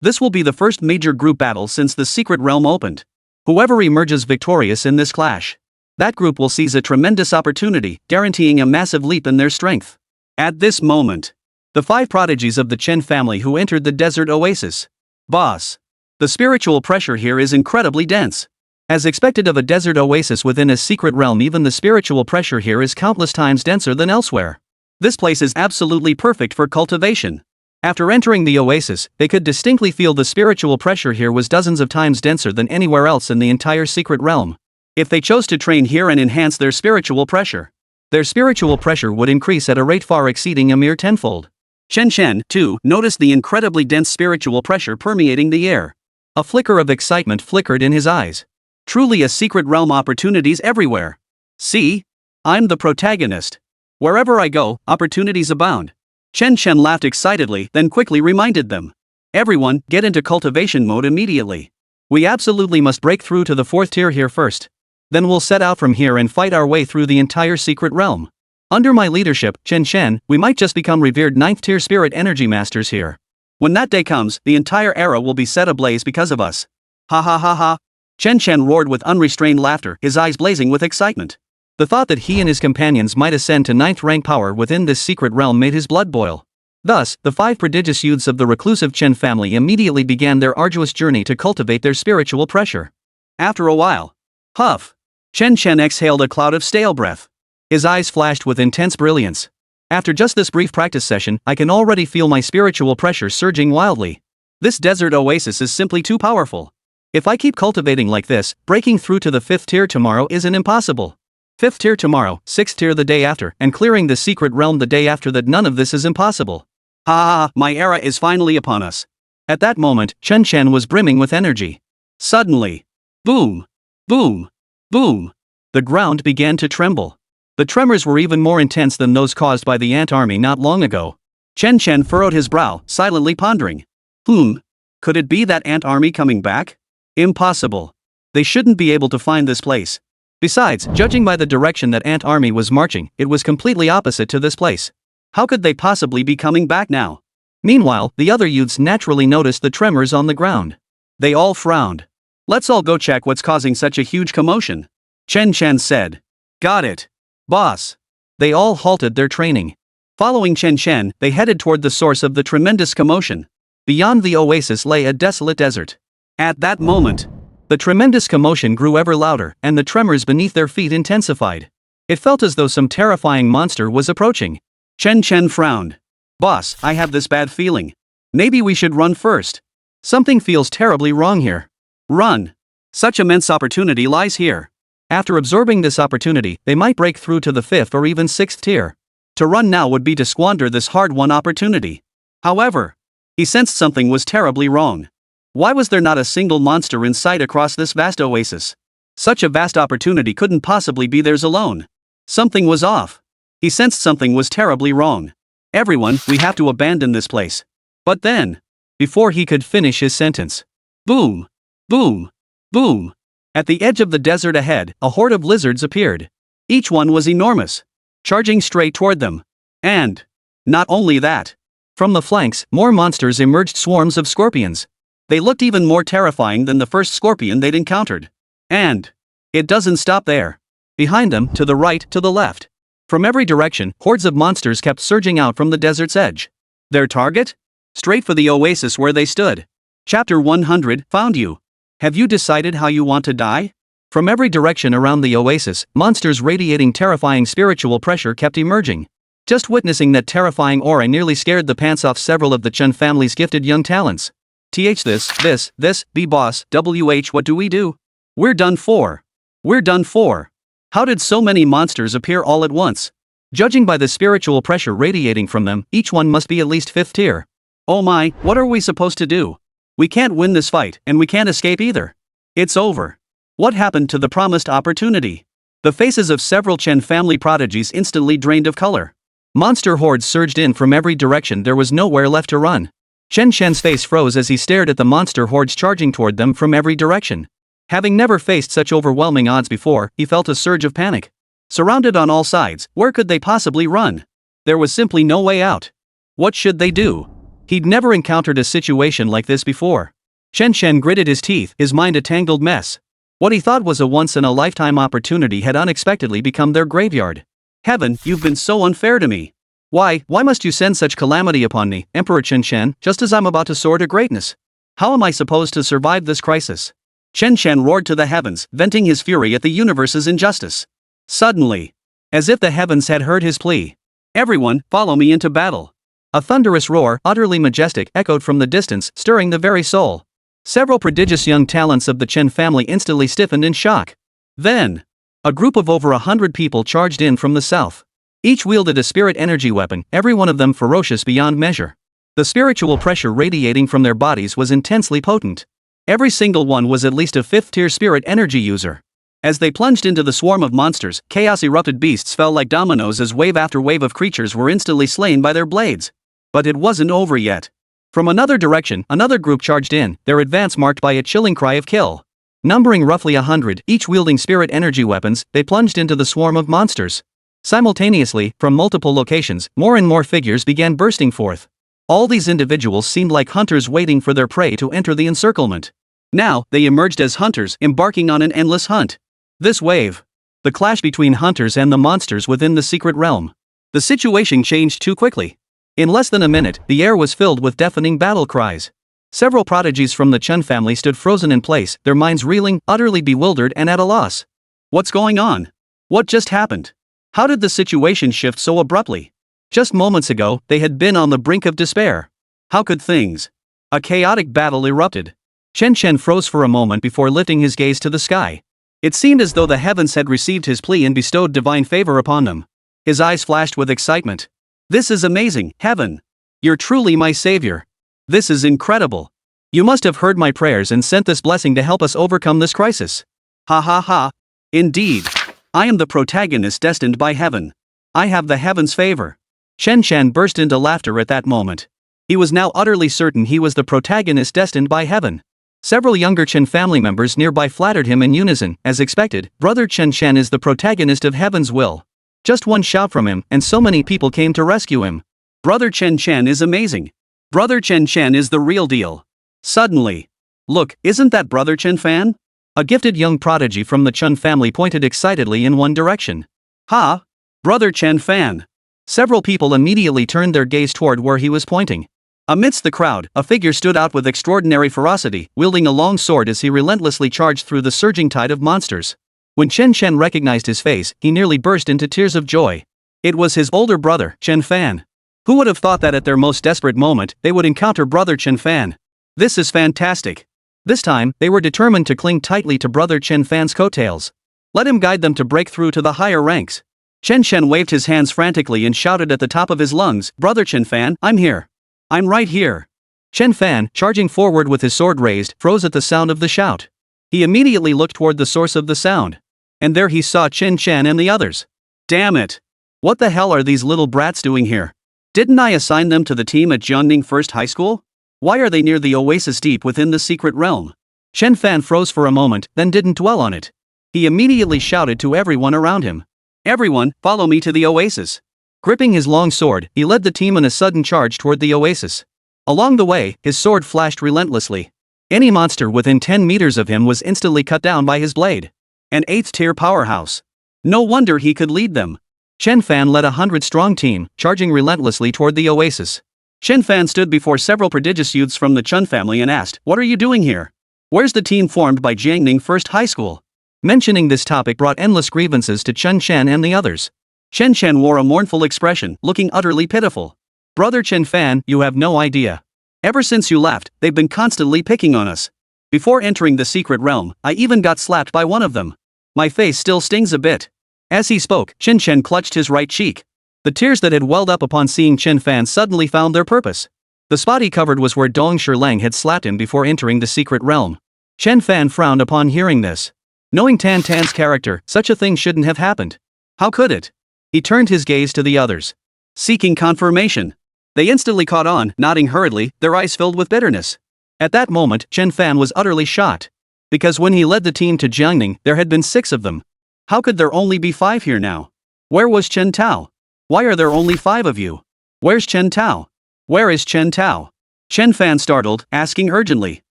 This will be the first major group battle since the secret realm opened. Whoever emerges victorious in this clash, that group will seize a tremendous opportunity, guaranteeing a massive leap in their strength. At this moment, the 5 prodigies of the Chen family who entered the desert oasis. Boss. The spiritual pressure here is incredibly dense. As expected of a desert oasis within a secret realm, even the spiritual pressure here is countless times denser than elsewhere. This place is absolutely perfect for cultivation. After entering the oasis, they could distinctly feel the spiritual pressure here was dozens of times denser than anywhere else in the entire secret realm. If they chose to train here and enhance their spiritual pressure would increase at a rate far exceeding a mere tenfold. Chen Chen, too, noticed the incredibly dense spiritual pressure permeating the air. A flicker of excitement flickered in his eyes. Truly a secret realm, opportunities everywhere. See? I'm the protagonist. Wherever I go, opportunities abound. Chen Chen laughed excitedly, then quickly reminded them. Everyone, get into cultivation mode immediately. We absolutely must break through to the 4th tier here first. Then we'll set out from here and fight our way through the entire secret realm. Under my leadership, Chen Chen, we might just become revered 9th tier spirit energy masters here. When that day comes, the entire era will be set ablaze because of us. Ha ha ha ha. Chen Chen roared with unrestrained laughter, his eyes blazing with excitement. The thought that he and his companions might ascend to 9th rank power within this secret realm made his blood boil. Thus, the 5 prodigious youths of the reclusive Chen family immediately began their arduous journey to cultivate their spiritual pressure. After a while, huff! Chen Chen exhaled a cloud of stale breath. His eyes flashed with intense brilliance. After just this brief practice session, I can already feel my spiritual pressure surging wildly. This desert oasis is simply too powerful. If I keep cultivating like this, breaking through to the 5th tier tomorrow isn't impossible. 5th tier tomorrow, 6th tier the day after, and clearing the secret realm the day after that, none of this is impossible. Ha ha, my era is finally upon us. At that moment, Chen Chen was brimming with energy. Suddenly, boom, boom, boom. The ground began to tremble. The tremors were even more intense than those caused by the ant army not long ago. Chen Chen furrowed his brow, silently pondering. Could it be that ant army coming back? Impossible. They shouldn't be able to find this place. Besides, judging by the direction that ant army was marching, it was completely opposite to this place. How could they possibly be coming back now? Meanwhile, the other youths naturally noticed the tremors on the ground. They all frowned. Let's all go check what's causing such a huge commotion. Chen Chen said. Got it. Boss. They all halted their training. Following Chen Chen, they headed toward the source of the tremendous commotion. Beyond the oasis lay a desolate desert. At that moment, the tremendous commotion grew ever louder, and the tremors beneath their feet intensified. It felt as though some terrifying monster was approaching. Chen Chen frowned. Boss, I have this bad feeling. Maybe we should run first. Something feels terribly wrong here. Run. Such immense opportunity lies here. After absorbing this opportunity, they might break through to the 5th or even 6th tier. To run now would be to squander this hard-won opportunity. However, he sensed something was terribly wrong. Why was there not a single monster in sight across this vast oasis? Such a vast opportunity couldn't possibly be theirs alone. Something was off. He sensed something was terribly wrong. Everyone, we have to abandon this place. But then, before he could finish his sentence, boom, boom, boom. At the edge of the desert ahead, a horde of lizards appeared. Each one was enormous, charging straight toward them. And, not only that, from the flanks, more monsters emerged, swarms of scorpions. They looked even more terrifying than the first scorpion they'd encountered. And it doesn't stop there. Behind them, to the right, to the left. From every direction, hordes of monsters kept surging out from the desert's edge. Their target? Straight for the oasis where they stood. Chapter 100, Found You. Have you decided how you want to die? From every direction around the oasis, monsters radiating terrifying spiritual pressure kept emerging. Just witnessing that terrifying aura nearly scared the pants off several of the Chun family's gifted young talents. This, B boss, what do we do? We're done for. We're done for. How did so many monsters appear all at once? Judging by the spiritual pressure radiating from them, each one must be at least 5th tier. Oh my, what are we supposed to do? We can't win this fight, and we can't escape either. It's over. What happened to the promised opportunity? The faces of several Chen family prodigies instantly drained of color. Monster hordes surged in from every direction, there was nowhere left to run. Chen Shen's face froze as he stared at the monster hordes charging toward them from every direction. Having never faced such overwhelming odds before, he felt a surge of panic. Surrounded on all sides, where could they possibly run? There was simply no way out. What should they do? He'd never encountered a situation like this before. Chen Shen gritted his teeth, his mind a tangled mess. What he thought was a once-in-a-lifetime opportunity had unexpectedly become their graveyard. Heaven, you've been so unfair to me. Why must you send such calamity upon me, Emperor Chen Shen, just as I'm about to soar to greatness? How am I supposed to survive this crisis? Chen Shen roared to the heavens, venting his fury at the universe's injustice. Suddenly, as if the heavens had heard his plea, everyone, follow me into battle. A thunderous roar, utterly majestic, echoed from the distance, stirring the very soul. Several prodigious young talents of the Chen family instantly stiffened in shock. Then, a group of over 100 people charged in from the south. Each wielded a spirit energy weapon, every one of them ferocious beyond measure. The spiritual pressure radiating from their bodies was intensely potent. Every single one was at least a 5th-tier spirit energy user. As they plunged into the swarm of monsters, chaos-erupted beasts fell like dominoes as wave after wave of creatures were instantly slain by their blades. But it wasn't over yet. From another direction, another group charged in, their advance marked by a chilling cry of kill. Numbering roughly 100, each wielding spirit energy weapons, they plunged into the swarm of monsters. Simultaneously, from multiple locations, more and more figures began bursting forth. All these individuals seemed like hunters waiting for their prey to enter the encirclement. Now, they emerged as hunters, embarking on an endless hunt. This wave. The clash between hunters and the monsters within the secret realm. The situation changed too quickly. In less than a minute, the air was filled with deafening battle cries. Several prodigies from the Chun family stood frozen in place, their minds reeling, utterly bewildered and at a loss. What's going on? What just happened? How did the situation shift so abruptly? Just moments ago, they had been on the brink of despair. How could things? A chaotic battle erupted. Chen Shen froze for a moment before lifting his gaze to the sky. It seemed as though the heavens had received his plea and bestowed divine favor upon them. His eyes flashed with excitement. This is amazing, Heaven. You're truly my savior. This is incredible. You must have heard my prayers and sent this blessing to help us overcome this crisis. Ha ha ha. Indeed. I am the protagonist destined by heaven. I have the heaven's favor. Chen Shen burst into laughter at that moment. He was now utterly certain he was the protagonist destined by heaven. Several younger Chen family members nearby flattered him in unison. As expected, Brother Chen Shen is the protagonist of heaven's will. Just one shout from him, and so many people came to rescue him. Brother Chen Shen is amazing. Brother Chen Shen is the real deal. Suddenly. Look, isn't that Brother Chen Fan? A gifted young prodigy from the Chun family pointed excitedly in one direction. Ha! Brother Chen Fan. Several people immediately turned their gaze toward where he was pointing. Amidst the crowd, a figure stood out with extraordinary ferocity, wielding a long sword as he relentlessly charged through the surging tide of monsters. When Chen Shen recognized his face, he nearly burst into tears of joy. It was his older brother, Chen Fan. Who would have thought that at their most desperate moment, they would encounter Brother Chen Fan? This is fantastic. This time, they were determined to cling tightly to Brother Chen Fan's coattails. Let him guide them to break through to the higher ranks. Chen Chen waved his hands frantically and shouted at the top of his lungs, "Brother Chen Fan, I'm here. I'm right here." Chen Fan, charging forward with his sword raised, froze at the sound of the shout. He immediately looked toward the source of the sound. And there he saw Chen Chen and the others. Damn it! What the hell are these little brats doing here? Didn't I assign them to the team at Jiangning First High School? Why are they near the oasis deep within the secret realm? Chen Fan froze for a moment, then didn't dwell on it. He immediately shouted to everyone around him. "Everyone, follow me to the oasis." Gripping his long sword, he led the team in a sudden charge toward the oasis. Along the way, his sword flashed relentlessly. Any monster within 10 meters of him was instantly cut down by his blade. An 8th-tier powerhouse. No wonder he could lead them. Chen Fan led a 100-strong team, charging relentlessly toward the oasis. Chen Fan stood before several prodigious youths from the Chun family and asked, "What are you doing here? Where's the team formed by Jiangning First High School?" Mentioning this topic brought endless grievances to Chen Chen and the others. Chen Chen wore a mournful expression, looking utterly pitiful. "Brother Chen Fan, you have no idea. Ever since you left, they've been constantly picking on us. Before entering the secret realm, I even got slapped by one of them. My face still stings a bit." As he spoke, Chen Chen clutched his right cheek. The tears that had welled up upon seeing Chen Fan suddenly found their purpose. The spot he covered was where Dong Shilang had slapped him before entering the secret realm. Chen Fan frowned upon hearing this. Knowing Tan Tan's character, such a thing shouldn't have happened. How could it? He turned his gaze to the others, seeking confirmation. They instantly caught on, nodding hurriedly, their eyes filled with bitterness. At that moment, Chen Fan was utterly shocked. Because when he led the team to Jiangning, there had been 6 of them. How could there only be 5 here now? Where was Chen Tao? Why are there only 5 of you? Where's Chen Tao? Where is Chen Tao? Chen Fan startled, asking urgently.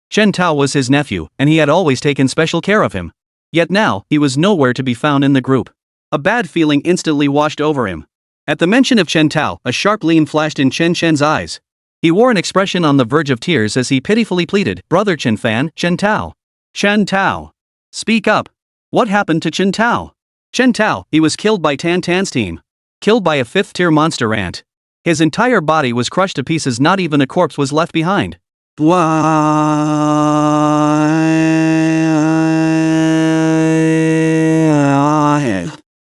Chen Tao was his nephew, and he had always taken special care of him. Yet now, he was nowhere to be found in the group. A bad feeling instantly washed over him. At the mention of Chen Tao, a sharp gleam flashed in Chen Chen's eyes. He wore an expression on the verge of tears as he pitifully pleaded, "Brother Chen Fan, Chen Tao. Chen Tao. Speak up. What happened to Chen Tao?" Chen Tao, he was killed by Tan Tan's team. Killed by a 5th-tier monster ant. His entire body was crushed to pieces, not even a corpse was left behind.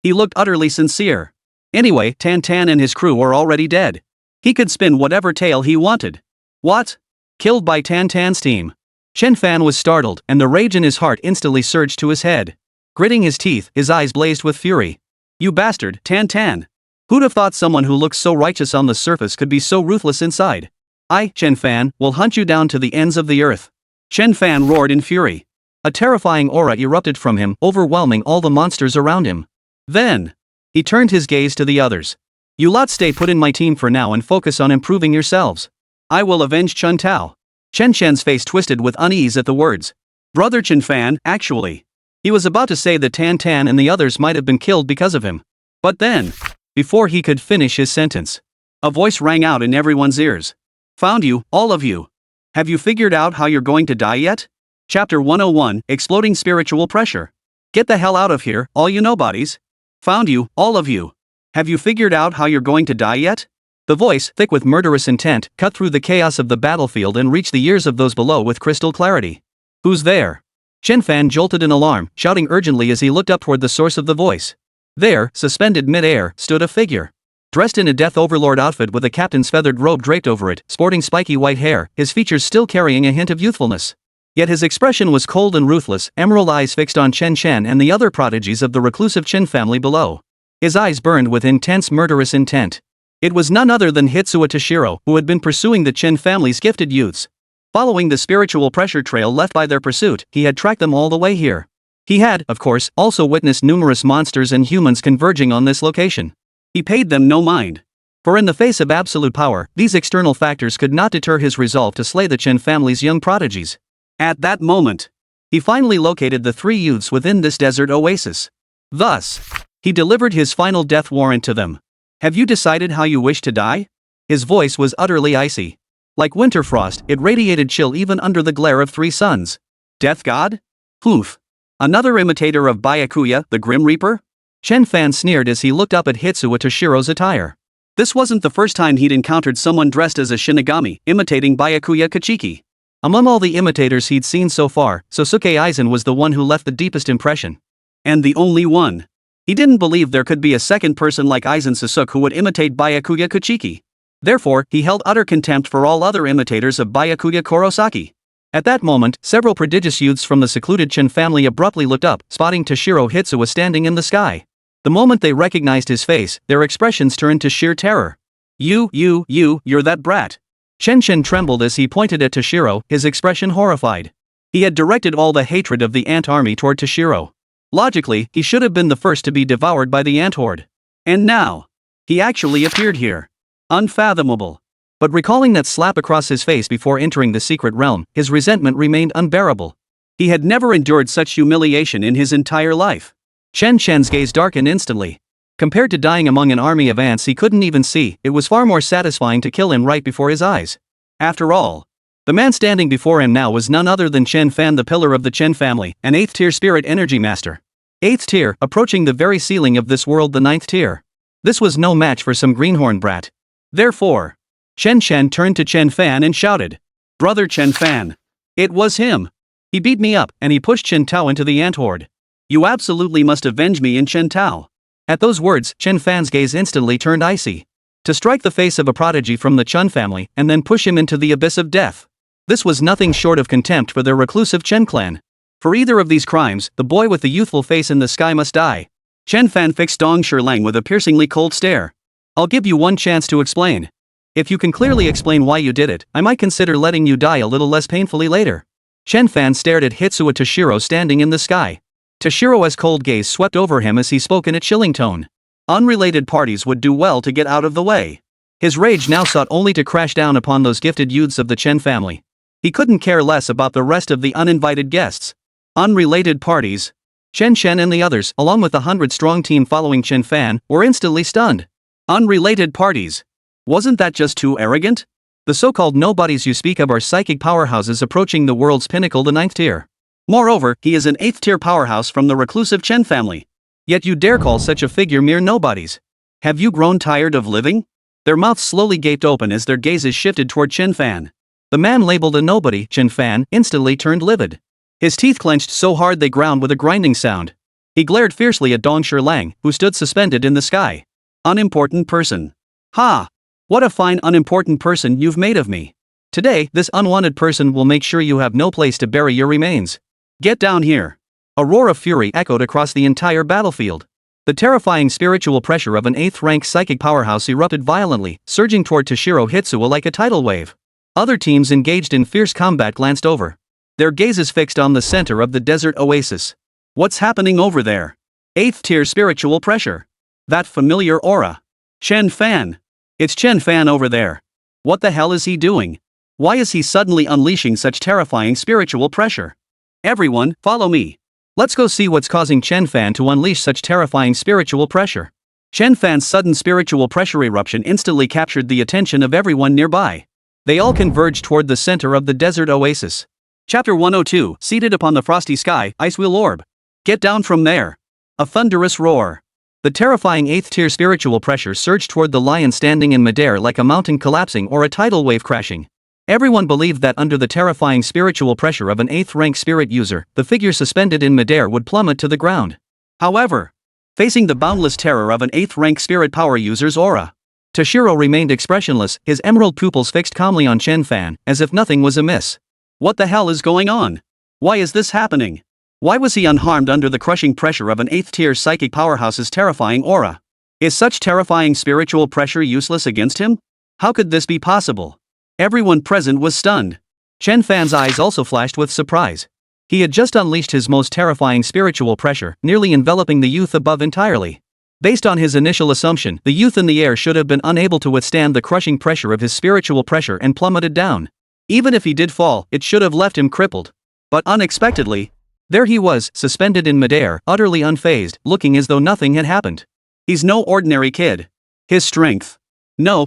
He looked utterly sincere. Anyway, Tan Tan and his crew were already dead. He could spin whatever tale he wanted. What? Killed by Tan Tan's team. Chen Fan was startled, and the rage in his heart instantly surged to his head. Gritting his teeth, his eyes blazed with fury. "You bastard, Tan Tan! Who'd have thought someone who looks so righteous on the surface could be so ruthless inside? I, Chen Fan, will hunt you down to the ends of the earth." Chen Fan roared in fury. A terrifying aura erupted from him, overwhelming all the monsters around him. Then, he turned his gaze to the others. "You lot stay put in my team for now and focus on improving yourselves. I will avenge Chen Tao." Chen Chen's face twisted with unease at the words. Brother Chen Fan, actually. He was about to say that Tan Tan and the others might have been killed because of him. But then, before he could finish his sentence, a voice rang out in everyone's ears. "Found you, all of you. Have you figured out how you're going to die yet?" Chapter 101, Exploding Spiritual Pressure. "Get the hell out of here, all you nobodies. Found you, all of you. Have you figured out how you're going to die yet?" The voice, thick with murderous intent, cut through the chaos of the battlefield and reached the ears of those below with crystal clarity. "Who's there?" Chen Fan jolted in alarm, shouting urgently as he looked up toward the source of the voice. There, suspended mid-air, stood a figure. Dressed in a Death Overlord outfit with a captain's feathered robe draped over it, sporting spiky white hair, his features still carrying a hint of youthfulness. Yet his expression was cold and ruthless, emerald eyes fixed on Chen Chen and the other prodigies of the reclusive Chen family below. His eyes burned with intense murderous intent. It was none other than Hitsuo Toshiro, who had been pursuing the Chen family's gifted youths. Following the spiritual pressure trail left by their pursuit, he had tracked them all the way here. He had, of course, also witnessed numerous monsters and humans converging on this location. He paid them no mind. For in the face of absolute power, these external factors could not deter his resolve to slay the Chen family's young prodigies. At that moment, he finally located the 3 youths within this desert oasis. Thus, he delivered his final death warrant to them. "Have you decided how you wish to die?" His voice was utterly icy. Like winter frost, it radiated chill even under the glare of 3 suns. Death God? Poof. Another imitator of Byakuya, the Grim Reaper? Chen Fan sneered as he looked up at Hitsuo Toshiro's attire. This wasn't the first time he'd encountered someone dressed as a Shinigami, imitating Byakuya Kachiki. Among all the imitators he'd seen so far, Sosuke Aizen was the one who left the deepest impression. And the only one. He didn't believe there could be a second person like Aizen Sasuke who would imitate Byakuya Kuchiki. Therefore, he held utter contempt for all other imitators of Byakuya Kurosaki. At that moment, several prodigious youths from the secluded Chen family abruptly looked up, spotting Toshiro Hitsuwa standing in the sky. The moment they recognized his face, their expressions turned to sheer terror. You're that brat. Chen trembled as he pointed at Toshiro, his expression horrified. He had directed all the hatred of the ant army toward Toshiro. Logically, he should have been the first to be devoured by the ant horde. And now, he actually appeared here. Unfathomable. But recalling that slap across his face before entering the secret realm, his resentment remained unbearable. He had never endured such humiliation in his entire life. Chen's gaze darkened instantly. Compared to dying among an army of ants he couldn't even see, it was far more satisfying to kill him right before his eyes. After all, the man standing before him now was none other than Chen Fan, the pillar of the Chen family, an 8th tier spirit energy master. 8th tier, approaching the very ceiling of this world, the 9th tier. This was no match for some greenhorn brat. Therefore, Chen turned to Chen Fan and shouted, "Brother Chen Fan." It was him. He beat me up, and he pushed Chen Tao into the ant horde. You absolutely must avenge me in Chen Tao. At those words, Chen Fan's gaze instantly turned icy. To strike the face of a prodigy from the Chen family and then push him into the abyss of death. This was nothing short of contempt for their reclusive Chen clan. For either of these crimes, the boy with the youthful face in the sky must die. Chen Fan fixed Dong Shilang with a piercingly cold stare. I'll give you one chance to explain. If you can clearly explain why you did it, I might consider letting you die a little less painfully later. Chen Fan stared at Hitsuwa Toshiro standing in the sky. Toshiro's cold gaze swept over him as he spoke in a chilling tone. Unrelated parties would do well to get out of the way. His rage now sought only to crash down upon those gifted youths of the Chen family. He couldn't care less about the rest of the uninvited guests. Unrelated parties. Chen and the others, along with the 100-strong team following Chen Fan, were instantly stunned. Unrelated parties. Wasn't that just too arrogant? The so-called nobodies you speak of are psychic powerhouses approaching the world's pinnacle, the 9th tier. Moreover, he is an 8th tier powerhouse from the reclusive Chen family. Yet you dare call such a figure mere nobodies. Have you grown tired of living? Their mouths slowly gaped open as their gazes shifted toward Chen Fan. The man labeled a nobody, Chen Fan, instantly turned livid. His teeth clenched so hard they ground with a grinding sound. He glared fiercely at Dong Shilang, who stood suspended in the sky. Unimportant person. Ha! What a fine unimportant person you've made of me. Today, this unwanted person will make sure you have no place to bury your remains. Get down here. A roar of fury echoed across the entire battlefield. The terrifying spiritual pressure of an 8th-rank psychic powerhouse erupted violently, surging toward Toshiro Hitsuwa like a tidal wave. Other teams engaged in fierce combat glanced over. Their gazes fixed on the center of the desert oasis. What's happening over there? 8th tier spiritual pressure. That familiar aura. Chen Fan. It's Chen Fan over there. What the hell is he doing? Why is he suddenly unleashing such terrifying spiritual pressure? Everyone, follow me. Let's go see what's causing Chen Fan to unleash such terrifying spiritual pressure. Chen Fan's sudden spiritual pressure eruption instantly captured the attention of everyone nearby. They all converged toward the center of the desert oasis. Chapter 102, seated upon the frosty sky, Icewheel Orb. Get down from there. A thunderous roar. The terrifying 8th tier spiritual pressure surged toward the lion standing in midair like a mountain collapsing or a tidal wave crashing. Everyone believed that under the terrifying spiritual pressure of an 8th rank spirit user, the figure suspended in midair would plummet to the ground. However, facing the boundless terror of an 8th rank spirit power user's aura, Toshiro remained expressionless, his emerald pupils fixed calmly on Chen Fan, as if nothing was amiss. What the hell is going on? Why is this happening? Why was he unharmed under the crushing pressure of an 8th tier psychic powerhouse's terrifying aura? Is such terrifying spiritual pressure useless against him? How could this be possible? Everyone present was stunned. Chen Fan's eyes also flashed with surprise. He had just unleashed his most terrifying spiritual pressure, nearly enveloping the youth above entirely. Based on his initial assumption, the youth in the air should have been unable to withstand the crushing pressure of his spiritual pressure and plummeted down. Even if he did fall, it should have left him crippled. But unexpectedly, there he was, suspended in midair, utterly unfazed, looking as though nothing had happened. He's no ordinary kid. His strength. No,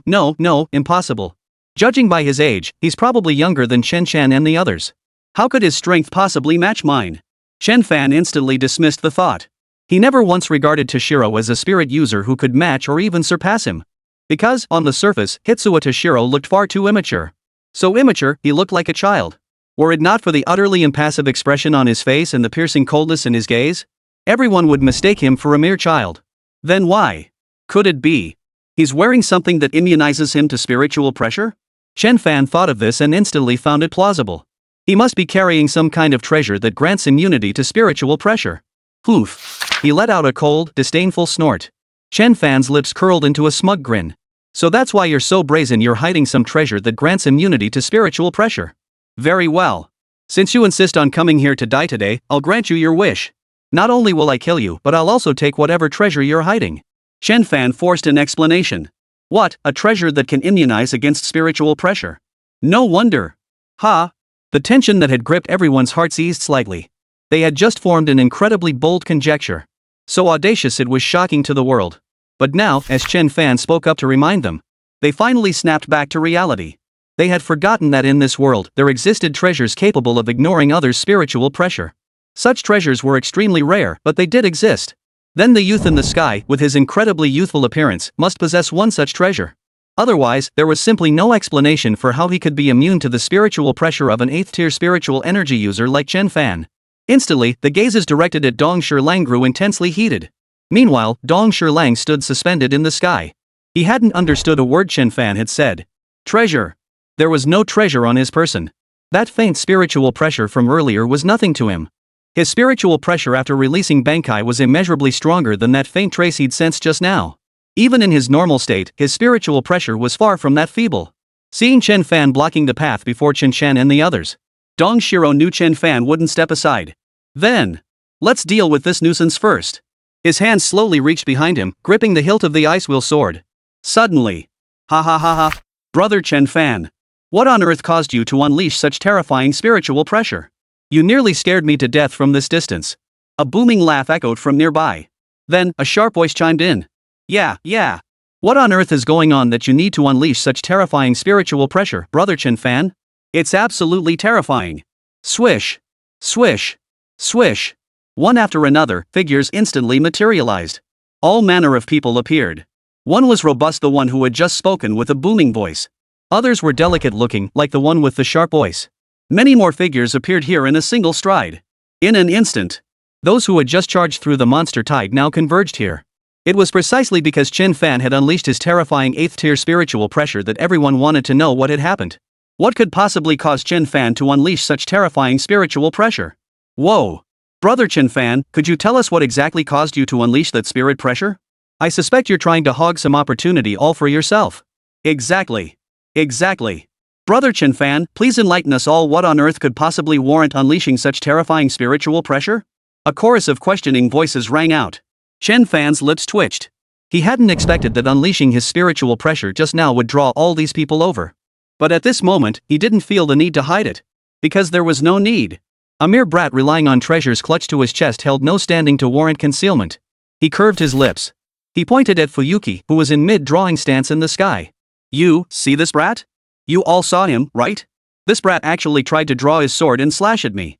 impossible. Judging by his age, he's probably younger than Chen and the others. How could his strength possibly match mine? Chen Fan instantly dismissed the thought. He never once regarded Toshiro as a spirit user who could match or even surpass him. Because, on the surface, Hitsuwa Toshiro looked far too immature. So immature, he looked like a child. Were it not for the utterly impassive expression on his face and the piercing coldness in his gaze, Everyone would mistake him for a mere child. Then why? Could it be he's wearing something that immunizes him to spiritual pressure? Chen Fan thought of this and instantly found it plausible. He must be carrying some kind of treasure that grants immunity to spiritual pressure. Oof. He let out a cold, disdainful snort. Chen Fan's lips curled into a smug grin. So that's why you're so brazen, you're hiding some treasure that grants immunity to spiritual pressure. Very well. Since you insist on coming here to die today, I'll grant you your wish. Not only will I kill you, but I'll also take whatever treasure you're hiding. Chen Fan forced an explanation. What, a treasure that can immunize against spiritual pressure? No wonder. Ha! The tension that had gripped everyone's hearts eased slightly. They had just formed an incredibly bold conjecture. So audacious it was shocking to the world. But now, as Chen Fan spoke up to remind them, they finally snapped back to reality. They had forgotten that in this world there existed treasures capable of ignoring others' spiritual pressure. Such treasures were extremely rare, but they did exist. Then the youth in the sky, with his incredibly youthful appearance, must possess one such treasure. Otherwise, there was simply no explanation for how he could be immune to the spiritual pressure of an 8th-tier spiritual energy user like Chen Fan. Instantly, the gazes directed at Dong Shilang grew intensely heated. Meanwhile, Dong Shilang stood suspended in the sky. He hadn't understood a word Chen Fan had said. Treasure. There was no treasure on his person. That faint spiritual pressure from earlier was nothing to him. His spiritual pressure after releasing Bankai was immeasurably stronger than that faint trace he'd sensed just now. Even in his normal state, his spiritual pressure was far from that feeble. Seeing Chen Fan blocking the path before Chen Chen and the others, Dong Shiro knew Chen Fan wouldn't step aside. Then, let's deal with this nuisance first. His hands slowly reached behind him, gripping the hilt of the ice wheel sword. Suddenly, ha ha ha ha, brother Chen Fan. What on earth caused you to unleash such terrifying spiritual pressure? You nearly scared me to death from this distance. A booming laugh echoed from nearby. Then, a sharp voice chimed in. Yeah. What on earth is going on that you need to unleash such terrifying spiritual pressure, brother Chen Fan? It's absolutely terrifying. Swish. Swish. Swish. One after another, figures instantly materialized. All manner of people appeared. One was robust, the one who had just spoken with a booming voice. Others were delicate looking, like the one with the sharp voice. Many more figures appeared here in a single stride. In an instant, those who had just charged through the monster tide now converged here. It was precisely because Chen Fan had unleashed his terrifying 8th-tier spiritual pressure that everyone wanted to know what had happened. What could possibly cause Chen Fan to unleash such terrifying spiritual pressure? Whoa! Brother Chen Fan, could you tell us what exactly caused you to unleash that spirit pressure? I suspect you're trying to hog some opportunity all for yourself. Exactly. Brother Chen Fan, please enlighten us all. What on earth could possibly warrant unleashing such terrifying spiritual pressure? A chorus of questioning voices rang out. Chen Fan's lips twitched. He hadn't expected that unleashing his spiritual pressure just now would draw all these people over. But at this moment, he didn't feel the need to hide it. Because there was no need. A mere brat relying on treasures clutched to his chest held no standing to warrant concealment. He curved his lips. He pointed at Fuyuki, who was in mid-drawing stance in the sky. You, see this brat? You all saw him, right? This brat actually tried to draw his sword and slash at me.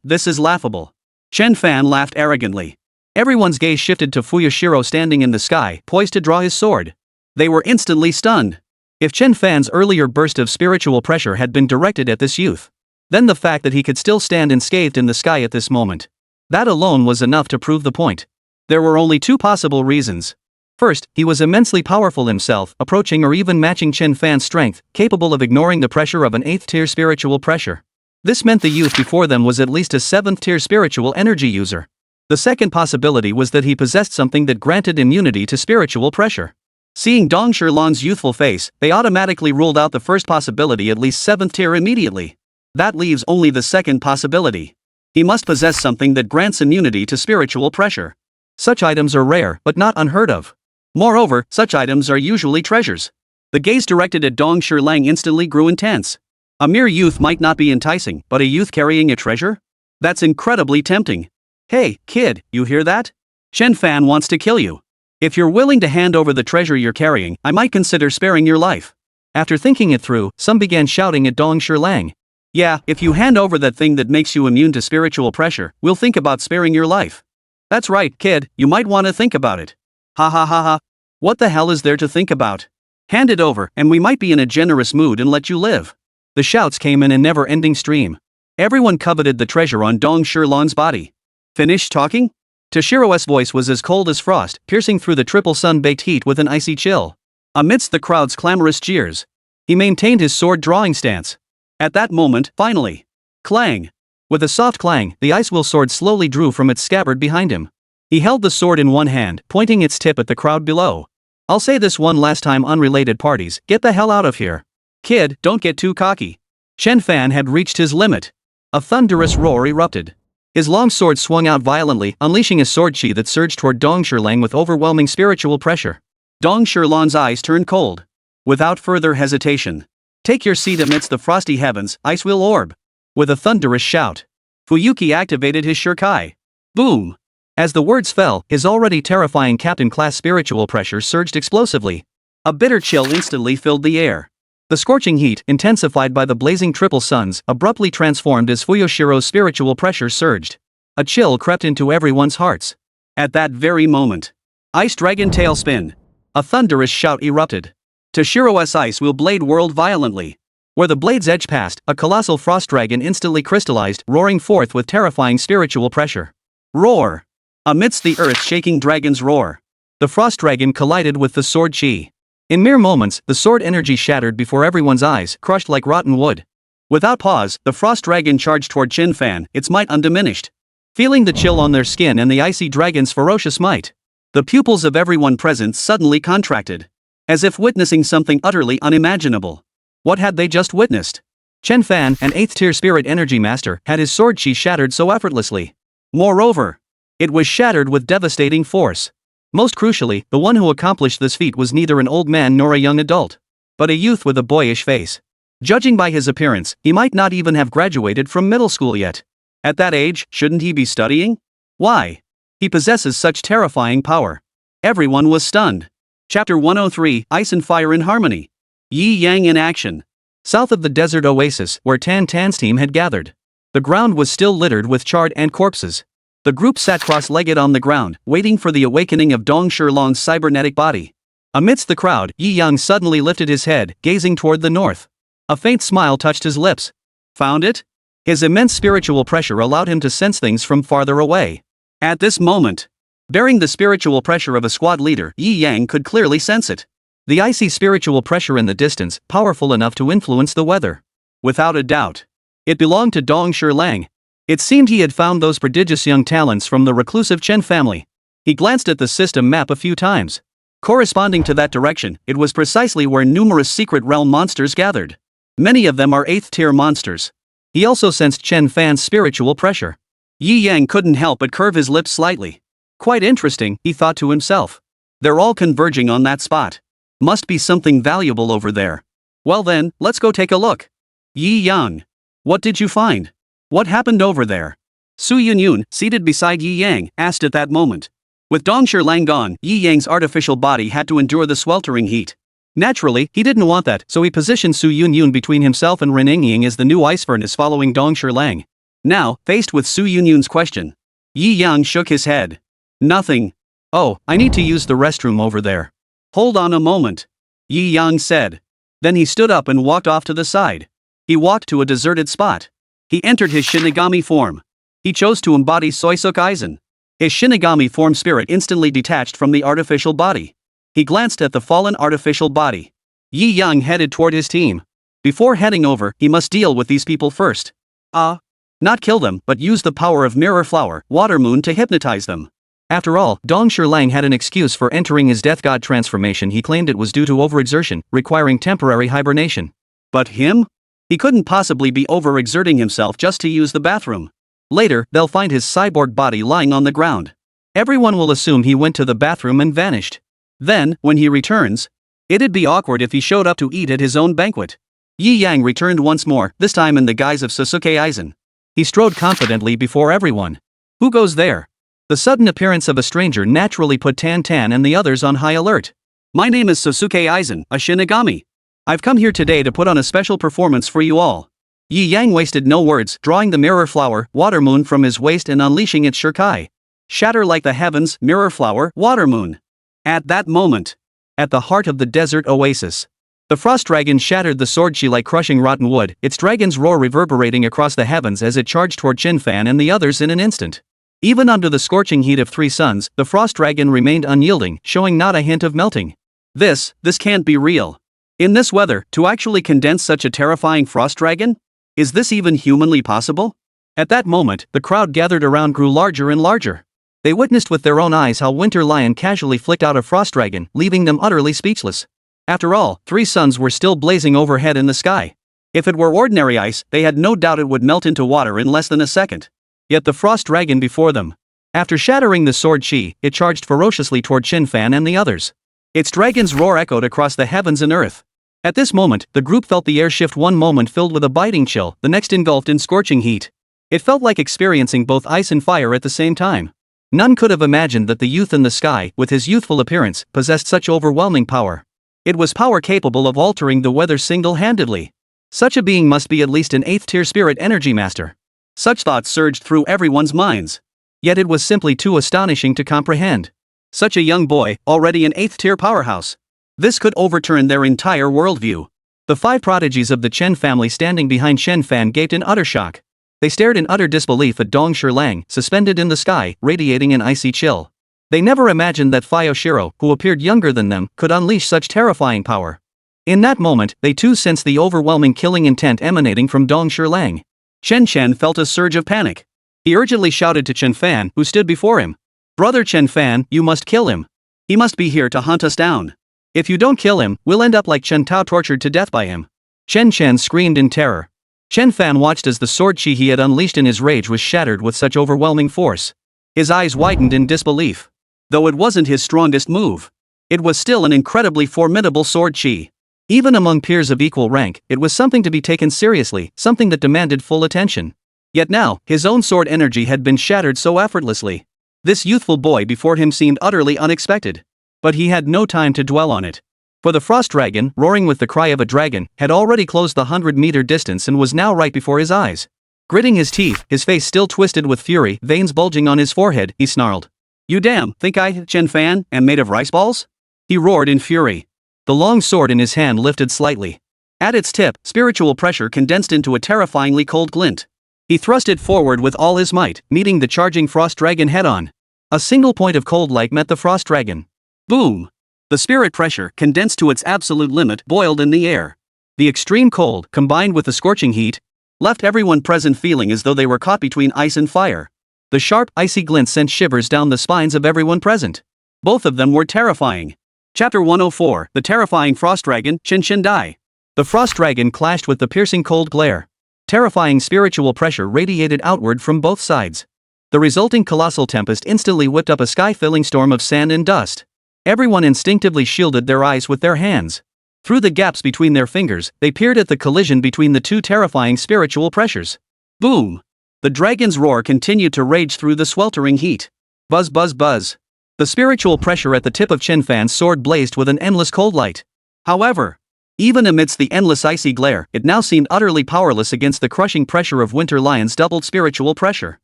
This is laughable. Chen Fan laughed arrogantly. Everyone's gaze shifted to Fuyashiro standing in the sky, poised to draw his sword. They were instantly stunned. If Chen Fan's earlier burst of spiritual pressure had been directed at this youth, then the fact that he could still stand unscathed in the sky at this moment, that alone was enough to prove the point. There were only two possible reasons. First, he was immensely powerful himself, approaching or even matching Chen Fan's strength, capable of ignoring the pressure of an 8th-tier spiritual pressure. This meant the youth before them was at least a 7th-tier spiritual energy user. The second possibility was that he possessed something that granted immunity to spiritual pressure. Seeing Dong Shirlan's youthful face, they automatically ruled out the first possibility, at least 7th tier, immediately. That leaves only the second possibility. He must possess something that grants immunity to spiritual pressure. Such items are rare, but not unheard of. Moreover, such items are usually treasures. The gaze directed at Dong Shirlang instantly grew intense. A mere youth might not be enticing, but a youth carrying a treasure? That's incredibly tempting. Hey, kid, you hear that? Chen Fan wants to kill you. If you're willing to hand over the treasure you're carrying, I might consider sparing your life. After thinking it through, some began shouting at Dong Shirlang. Yeah, if you hand over that thing that makes you immune to spiritual pressure, we'll think about sparing your life. That's right, kid, you might want to think about it. Ha ha ha ha. What the hell is there to think about? Hand it over, and we might be in a generous mood and let you live. The shouts came in a never-ending stream. Everyone coveted the treasure on Dong Shirlan's body. Finished talking? Toshiro's voice was as cold as frost, piercing through the triple sun-baked heat with an icy chill. Amidst the crowd's clamorous jeers, he maintained his sword-drawing stance. At that moment, finally, clang! With a soft clang, the ice will sword slowly drew from its scabbard behind him. He held the sword in one hand, pointing its tip at the crowd below. I'll say this one last time, unrelated parties, get the hell out of here. Kid, don't get too cocky. Chen Fan had reached his limit. A thunderous roar erupted. His long sword swung out violently, unleashing a sword chi that surged toward Dong Shilang with overwhelming spiritual pressure. Dong Shilan's eyes turned cold. Without further hesitation, take your seat amidst the frosty heavens, Ice Will Orb. With a thunderous shout, Fuyuki activated his Shurkai. Boom! As the words fell, his already terrifying captain-class spiritual pressure surged explosively. A bitter chill instantly filled the air. The scorching heat, intensified by the blazing triple suns, abruptly transformed as Fuyoshiro's spiritual pressure surged. A chill crept into everyone's hearts. At that very moment, Ice Dragon Tailspin. A thunderous shout erupted. Toshiro's ice will blade whirled violently. Where the blade's edge passed, a colossal frost dragon instantly crystallized, roaring forth with terrifying spiritual pressure. Roar! Amidst the earth-shaking dragon's roar, the frost dragon collided with the sword chi. In mere moments, the sword energy shattered before everyone's eyes, crushed like rotten wood. Without pause, the frost dragon charged toward Chen Fan, its might undiminished. Feeling the chill on their skin and the icy dragon's ferocious might, the pupils of everyone present suddenly contracted, as if witnessing something utterly unimaginable. What had they just witnessed? Chen Fan, an 8th-tier spirit energy master, had his sword chi shattered so effortlessly. Moreover, it was shattered with devastating force. Most crucially, the one who accomplished this feat was neither an old man nor a young adult, but a youth with a boyish face. Judging by his appearance, he might not even have graduated from middle school yet. At that age, shouldn't he be studying? Why? He possesses such terrifying power. Everyone was stunned. Chapter 103, Ice and Fire in Harmony. Yi Yang in action. South of the desert oasis, where Tan Tan's team had gathered, the ground was still littered with charred and corpses. The group sat cross-legged on the ground, waiting for the awakening of Dong Shilang's cybernetic body. Amidst the crowd, Yi Yang suddenly lifted his head, gazing toward the north. A faint smile touched his lips. Found it? His immense spiritual pressure allowed him to sense things from farther away. At this moment, bearing the spiritual pressure of a squad leader, Yi Yang could clearly sense it. The icy spiritual pressure in the distance, powerful enough to influence the weather. Without a doubt, it belonged to Dong Shilang. It seemed he had found those prodigious young talents from the reclusive Chen family. He glanced at the system map a few times. Corresponding to that direction, it was precisely where numerous secret realm monsters gathered. Many of them are 8th-tier monsters. He also sensed Chen Fan's spiritual pressure. Yi Yang couldn't help but curve his lips slightly. Quite interesting, he thought to himself. They're all converging on that spot. Must be something valuable over there. Well then, let's go take a look. Yi Yang. What did you find? What happened over there? Su Yunyun, seated beside Yi Yang, asked at that moment. With Dong Shilang gone, Yi Yang's artificial body had to endure the sweltering heat. Naturally, he didn't want that, so he positioned Su Yunyun between himself and Ren Yingying as the new ice furnace following Dong Shilang. Now, faced with Su Yunyun's question, Yi Yang shook his head. Nothing. Oh, I need to use the restroom over there. Hold on a moment. Yi Yang said. Then he stood up and walked off to the side. He walked to a deserted spot. He entered his Shinigami form. He chose to embody Soisuk Aizen. His Shinigami form spirit instantly detached from the artificial body. He glanced at the fallen artificial body. Yi Yang headed toward his team. Before heading over, he must deal with these people first. Not kill them, but use the power of Mirror Flower, Water Moon to hypnotize them. After all, Dong Shilang had an excuse for entering his death god transformation. He claimed it was due to overexertion, requiring temporary hibernation. But him? He couldn't possibly be overexerting himself just to use the bathroom. Later, they'll find his cyborg body lying on the ground. Everyone will assume he went to the bathroom and vanished. Then, when he returns, it'd be awkward if he showed up to eat at his own banquet. Yi Yang returned once more, this time in the guise of Sasuke Aizen. He strode confidently before everyone. Who goes there? The sudden appearance of a stranger naturally put Tan Tan and the others on high alert. My name is Sasuke Aizen, a Shinigami. I've come here today to put on a special performance for you all. Yi Yang wasted no words, drawing the Mirror Flower, Water Moon from his waist and unleashing its Shurkai. Shatter like the heavens, Mirror Flower, Water Moon. At that moment, at the heart of the desert oasis, the frost dragon shattered the sword chi like crushing rotten wood, its dragon's roar reverberating across the heavens as it charged toward Chin Fan and the others in an instant. Even under the scorching heat of 3 suns, the frost dragon remained unyielding, showing not a hint of melting. This can't be real. In this weather, to actually condense such a terrifying frost dragon? Is this even humanly possible? At that moment, the crowd gathered around grew larger and larger. They witnessed with their own eyes how Winter Lion casually flicked out a frost dragon, leaving them utterly speechless. After all, 3 suns were still blazing overhead in the sky. If it were ordinary ice, they had no doubt it would melt into water in less than a second. Yet the frost dragon before them. After shattering the sword chi, it charged ferociously toward Chen Fan and the others. Its dragon's roar echoed across the heavens and earth. At this moment, the group felt the air shift, one moment filled with a biting chill, the next engulfed in scorching heat. It felt like experiencing both ice and fire at the same time. None could have imagined that the youth in the sky, with his youthful appearance, possessed such overwhelming power. It was power capable of altering the weather single-handedly. Such a being must be at least an 8th-tier spirit energy master. Such thoughts surged through everyone's minds. Yet it was simply too astonishing to comprehend. Such a young boy, already an 8th-tier powerhouse. This could overturn their entire worldview. The 5 prodigies of the Chen family standing behind Chen Fan gaped in utter shock. They stared in utter disbelief at Dong Shilang, suspended in the sky, radiating an icy chill. They never imagined that Shiro, who appeared younger than them, could unleash such terrifying power. In that moment, they too sensed the overwhelming killing intent emanating from Dong Shilang. Chen felt a surge of panic. He urgently shouted to Chen Fan, who stood before him. "Brother Chen Fan, you must kill him. He must be here to hunt us down. If you don't kill him, we'll end up like Chen Tao, tortured to death by him." Chen screamed in terror. Chen Fan watched as the sword chi he had unleashed in his rage was shattered with such overwhelming force. His eyes widened in disbelief. Though it wasn't his strongest move, it was still an incredibly formidable sword chi. Even among peers of equal rank, it was something to be taken seriously, something that demanded full attention. Yet now, his own sword energy had been shattered so effortlessly. This youthful boy before him seemed utterly unexpected. But he had no time to dwell on it. For the frost dragon, roaring with the cry of a dragon, had already closed the 100-meter distance and was now right before his eyes. Gritting his teeth, his face still twisted with fury, veins bulging on his forehead, he snarled. "You think I, Chen Fan, am made of rice balls?" He roared in fury. The long sword in his hand lifted slightly. At its tip, spiritual pressure condensed into a terrifyingly cold glint. He thrust it forward with all his might, meeting the charging frost dragon head-on. A single point of cold light met the frost dragon. Boom! The spirit pressure, condensed to its absolute limit, boiled in the air. The extreme cold, combined with the scorching heat, left everyone present feeling as though they were caught between ice and fire. The sharp, icy glint sent shivers down the spines of everyone present. Both of them were terrifying. Chapter 104, The Terrifying Frost Dragon, Chen Dai. The frost dragon clashed with the piercing cold glare. Terrifying spiritual pressure radiated outward from both sides. The resulting colossal tempest instantly whipped up a sky-filling storm of sand and dust. Everyone instinctively shielded their eyes with their hands. Through the gaps between their fingers, they peered at the collision between the two terrifying spiritual pressures. Boom! The dragon's roar continued to rage through the sweltering heat. Buzz buzz buzz. The spiritual pressure at the tip of Chen Fan's sword blazed with an endless cold light. However, even amidst the endless icy glare, it now seemed utterly powerless against the crushing pressure of Winter Lion's doubled spiritual pressure.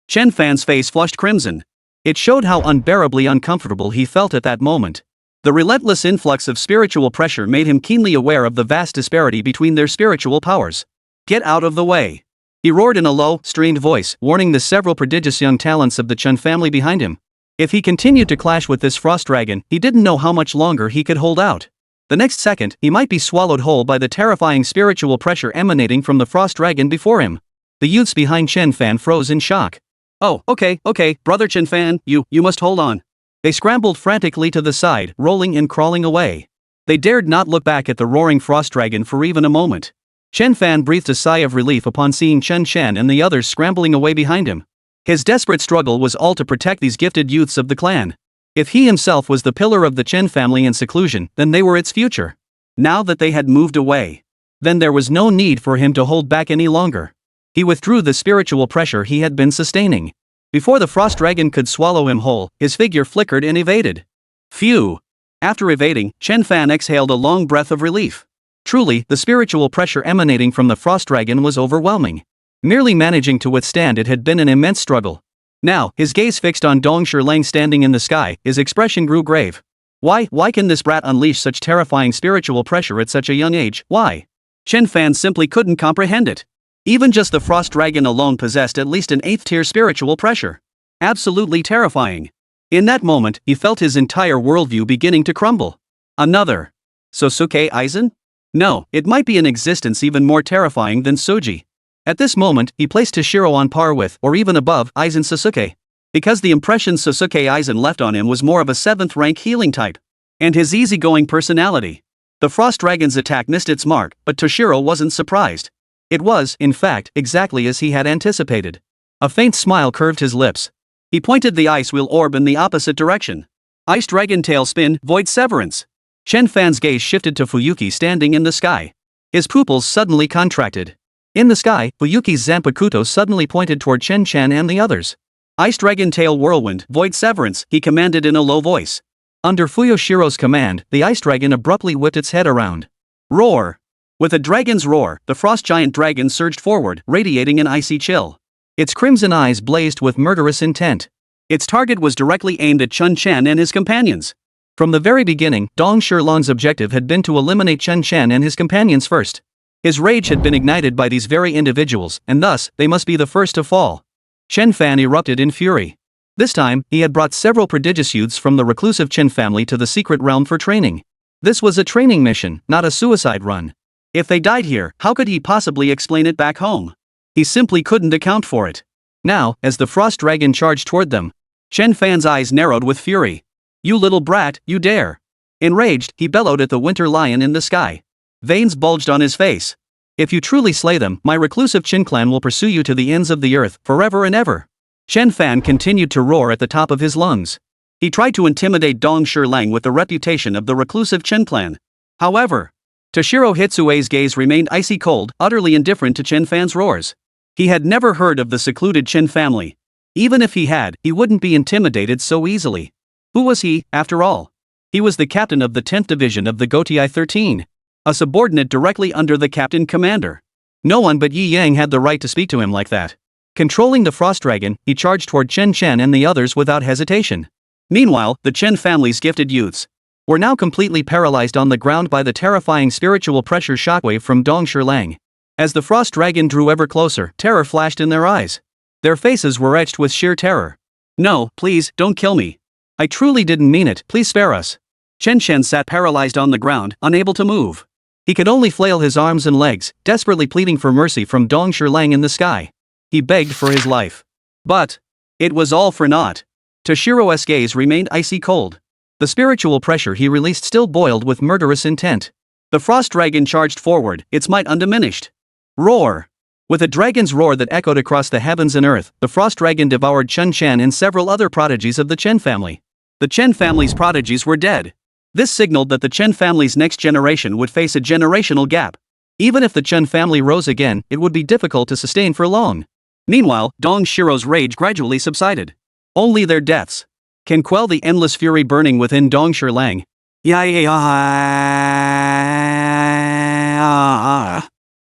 Chen Fan's face flushed crimson. It showed how unbearably uncomfortable he felt at that moment. The relentless influx of spiritual pressure made him keenly aware of the vast disparity between their spiritual powers. "Get out of the way!" he roared in a low, strained voice, warning the several prodigious young talents of the Chen family behind him. If he continued to clash with this frost dragon, he didn't know how much longer he could hold out. The next second, he might be swallowed whole by the terrifying spiritual pressure emanating from the frost dragon before him. The youths behind Chen Fan froze in shock. "Oh, okay, brother Chen Fan, you must hold on." They scrambled frantically to the side, rolling and crawling away. They dared not look back at the roaring frost dragon for even a moment. Chen Fan breathed a sigh of relief upon seeing Chen Shan and the others scrambling away behind him. His desperate struggle was all to protect these gifted youths of the clan. If he himself was the pillar of the Chen family in seclusion, then they were its future. Now that they had moved away, then there was no need for him to hold back any longer. He withdrew the spiritual pressure he had been sustaining. Before the frost dragon could swallow him whole, his figure flickered and evaded. Phew! After evading, Chen Fan exhaled a long breath of relief. Truly, the spiritual pressure emanating from the frost dragon was overwhelming. Merely managing to withstand it had been an immense struggle. Now, his gaze fixed on Dong Shilang standing in the sky, his expression grew grave. Why can this brat unleash such terrifying spiritual pressure at such a young age? Why? Chen Fan simply couldn't comprehend it. Even just the frost dragon alone possessed at least an 8th-tier spiritual pressure. Absolutely terrifying. In that moment, he felt his entire worldview beginning to crumble. Another. Sosuke Aizen? No, it might be an existence even more terrifying than Soji. At this moment, he placed Toshiro on par with, or even above, Aizen Sasuke. Because the impression Sasuke Aizen left on him was more of a 7th rank healing type. And his easygoing personality. The Frost Dragon's attack missed its mark, but Toshiro wasn't surprised. It was, in fact, exactly as he had anticipated. A faint smile curved his lips. He pointed the ice wheel orb in the opposite direction. Ice Dragon Tail Spin, Void Severance. Chen Fan's gaze shifted to Fuyuki standing in the sky. His pupils suddenly contracted. In the sky, Fuyuki's Zanpakuto suddenly pointed toward Chen Chan and the others. Ice Dragon Tail Whirlwind, Void Severance, he commanded in a low voice. Under Fuyoshiro's command, the ice dragon abruptly whipped its head around. Roar! With a dragon's roar, the frost giant dragon surged forward, radiating an icy chill. Its crimson eyes blazed with murderous intent. Its target was directly aimed at Chun Chan and his companions. From the very beginning, Dong Shilong's objective had been to eliminate Chun Chan and his companions first. His rage had been ignited by these very individuals, and thus, they must be the first to fall. Chen Fan erupted in fury. This time, he had brought several prodigious youths from the reclusive Chen family to the secret realm for training. This was a training mission, not a suicide run. If they died here, how could he possibly explain it back home? He simply couldn't account for it. Now, as the frost dragon charged toward them, Chen Fan's eyes narrowed with fury. You little brat, you dare. Enraged, he bellowed at the winter lion in the sky. Veins bulged on his face. If you truly slay them, my reclusive Qin clan will pursue you to the ends of the earth, forever and ever. Chen Fan continued to roar at the top of his lungs. He tried to intimidate Dong Shilang with the reputation of the reclusive Chen clan. However, Toshiro Hitsue's gaze remained icy cold, utterly indifferent to Chen Fan's roars. He had never heard of the secluded Chen family. Even if he had, he wouldn't be intimidated so easily. Who was he, after all? He was the captain of the 10th Division of the Gotai 13. A subordinate directly under the captain commander. No one but Yi Yang had the right to speak to him like that. Controlling the frost dragon, he charged toward Chen Chen and the others without hesitation. Meanwhile, the Chen family's gifted youths were now completely paralyzed on the ground by the terrifying spiritual pressure shockwave from Dong Shilang. As the frost dragon drew ever closer, terror flashed in their eyes. Their faces were etched with sheer terror. No, please, don't kill me. I truly didn't mean it, please spare us. Chen Chen sat paralyzed on the ground, unable to move. He could only flail his arms and legs, desperately pleading for mercy from Dong Shilang in the sky. He begged for his life. But it was all for naught. Toshiro's gaze remained icy cold. The spiritual pressure he released still boiled with murderous intent. The frost dragon charged forward, its might undiminished. Roar! With a dragon's roar that echoed across the heavens and earth, the frost dragon devoured Chun Chan and several other prodigies of the Chen family. The Chen family's prodigies were dead. This signaled that the Chen family's next generation would face a generational gap. Even if the Chen family rose again, it would be difficult to sustain for long. Meanwhile, Dong Shiro's rage gradually subsided. Only their deaths can quell the endless fury burning within Dong Shilang.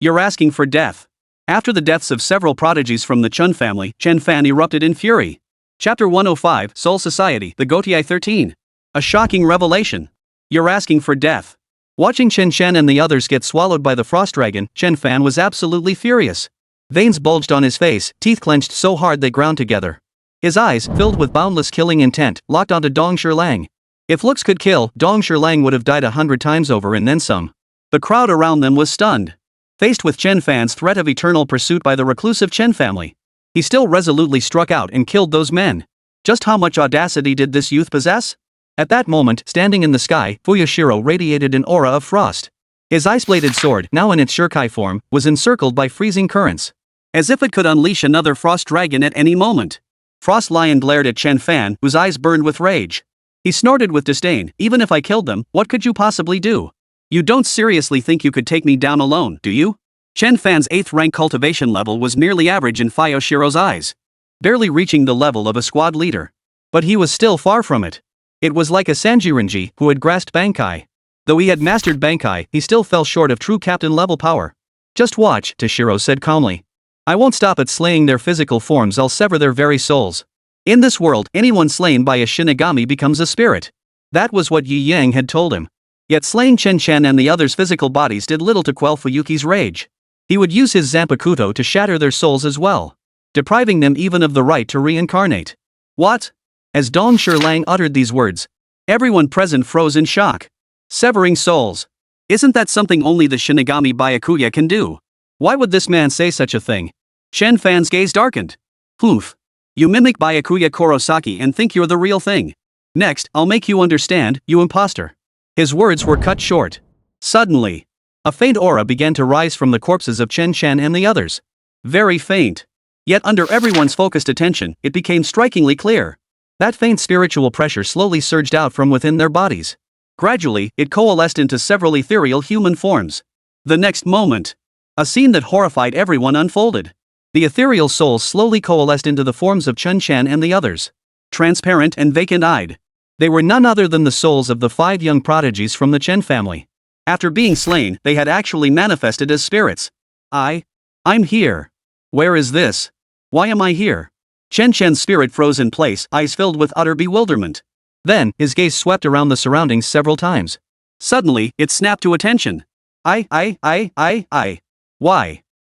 You're asking for death. After the deaths of several prodigies from the Chun family, Chen Fan erupted in fury. Chapter 105, Soul Society, the Gotai 13. A shocking revelation. You're asking for death. Watching Chen Chen and the others get swallowed by the frost dragon, Chen Fan was absolutely furious. Veins bulged on his face, teeth clenched so hard they ground together. His eyes, filled with boundless killing intent, locked onto Dong Shilang. If looks could kill, Dong Shilang would have died 100 times over and then some. The crowd around them was stunned. Faced with Chen Fan's threat of eternal pursuit by the reclusive Chen family, he still resolutely struck out and killed those men. Just how much audacity did this youth possess? At that moment, standing in the sky, Fuyoshiro radiated an aura of frost. His ice-bladed sword, now in its shurikai form, was encircled by freezing currents. As if it could unleash another frost dragon at any moment. Frost Lion glared at Chen Fan, whose eyes burned with rage. He snorted with disdain. Even if I killed them, what could you possibly do? You don't seriously think you could take me down alone, do you? Chen Fan's 8th rank cultivation level was merely average in Fuyoshiro's eyes. Barely reaching the level of a squad leader. But he was still far from it. It was like a Sanjirenji who had grasped Bankai. Though he had mastered Bankai, he still fell short of true captain-level power. Just watch, Toshiro said calmly. I won't stop at slaying their physical forms, I'll sever their very souls. In this world, anyone slain by a Shinigami becomes a spirit. That was what Yi Yang had told him. Yet slaying Chen Chen and the others' physical bodies did little to quell Fuyuki's rage. He would use his Zanpakuto to shatter their souls as well, depriving them even of the right to reincarnate. What? As Dong Shirlang uttered these words, everyone present froze in shock. Severing souls. Isn't that something only the Shinigami Byakuya can do? Why would this man say such a thing? Chen Fan's gaze darkened. Poof. You mimic Byakuya Kurosaki and think you're the real thing. Next, I'll make you understand, you imposter. His words were cut short. Suddenly, a faint aura began to rise from the corpses of Chen Chen and the others. Very faint. Yet under everyone's focused attention, it became strikingly clear. That faint spiritual pressure slowly surged out from within their bodies. Gradually, it coalesced into several ethereal human forms. The next moment, a scene that horrified everyone unfolded. The ethereal souls slowly coalesced into the forms of Chen Chen and the others. Transparent and vacant-eyed. They were none other than the souls of the 5 young prodigies from the Chen family. After being slain, they had actually manifested as spirits. I'm here. Where is this? Why am I here? Chen Chen's spirit froze in place, eyes filled with utter bewilderment. Then, his gaze swept around the surroundings several times. Suddenly, it snapped to attention. Why?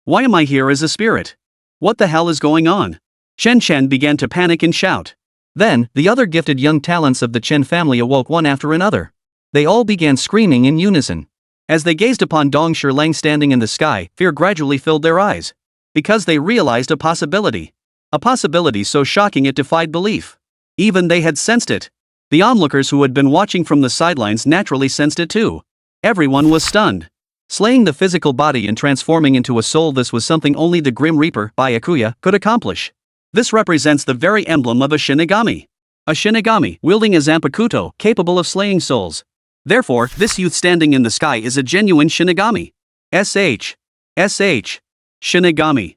Why am I here as a spirit? What the hell is going on? Chen Chen began to panic and shout. Then, the other gifted young talents of the Chen family awoke one after another. They all began screaming in unison. As they gazed upon Dong Shirlang standing in the sky, fear gradually filled their eyes. Because they realized a possibility. A possibility so shocking it defied belief. Even they had sensed it. The onlookers who had been watching from the sidelines naturally sensed it too. Everyone was stunned. Slaying the physical body and transforming into a soul, this was something only the Grim Reaper, Byakuya, could accomplish. This represents the very emblem of a Shinigami. A Shinigami, wielding a Zanpakuto, capable of slaying souls. Therefore, this youth standing in the sky is a genuine Shinigami. Shinigami.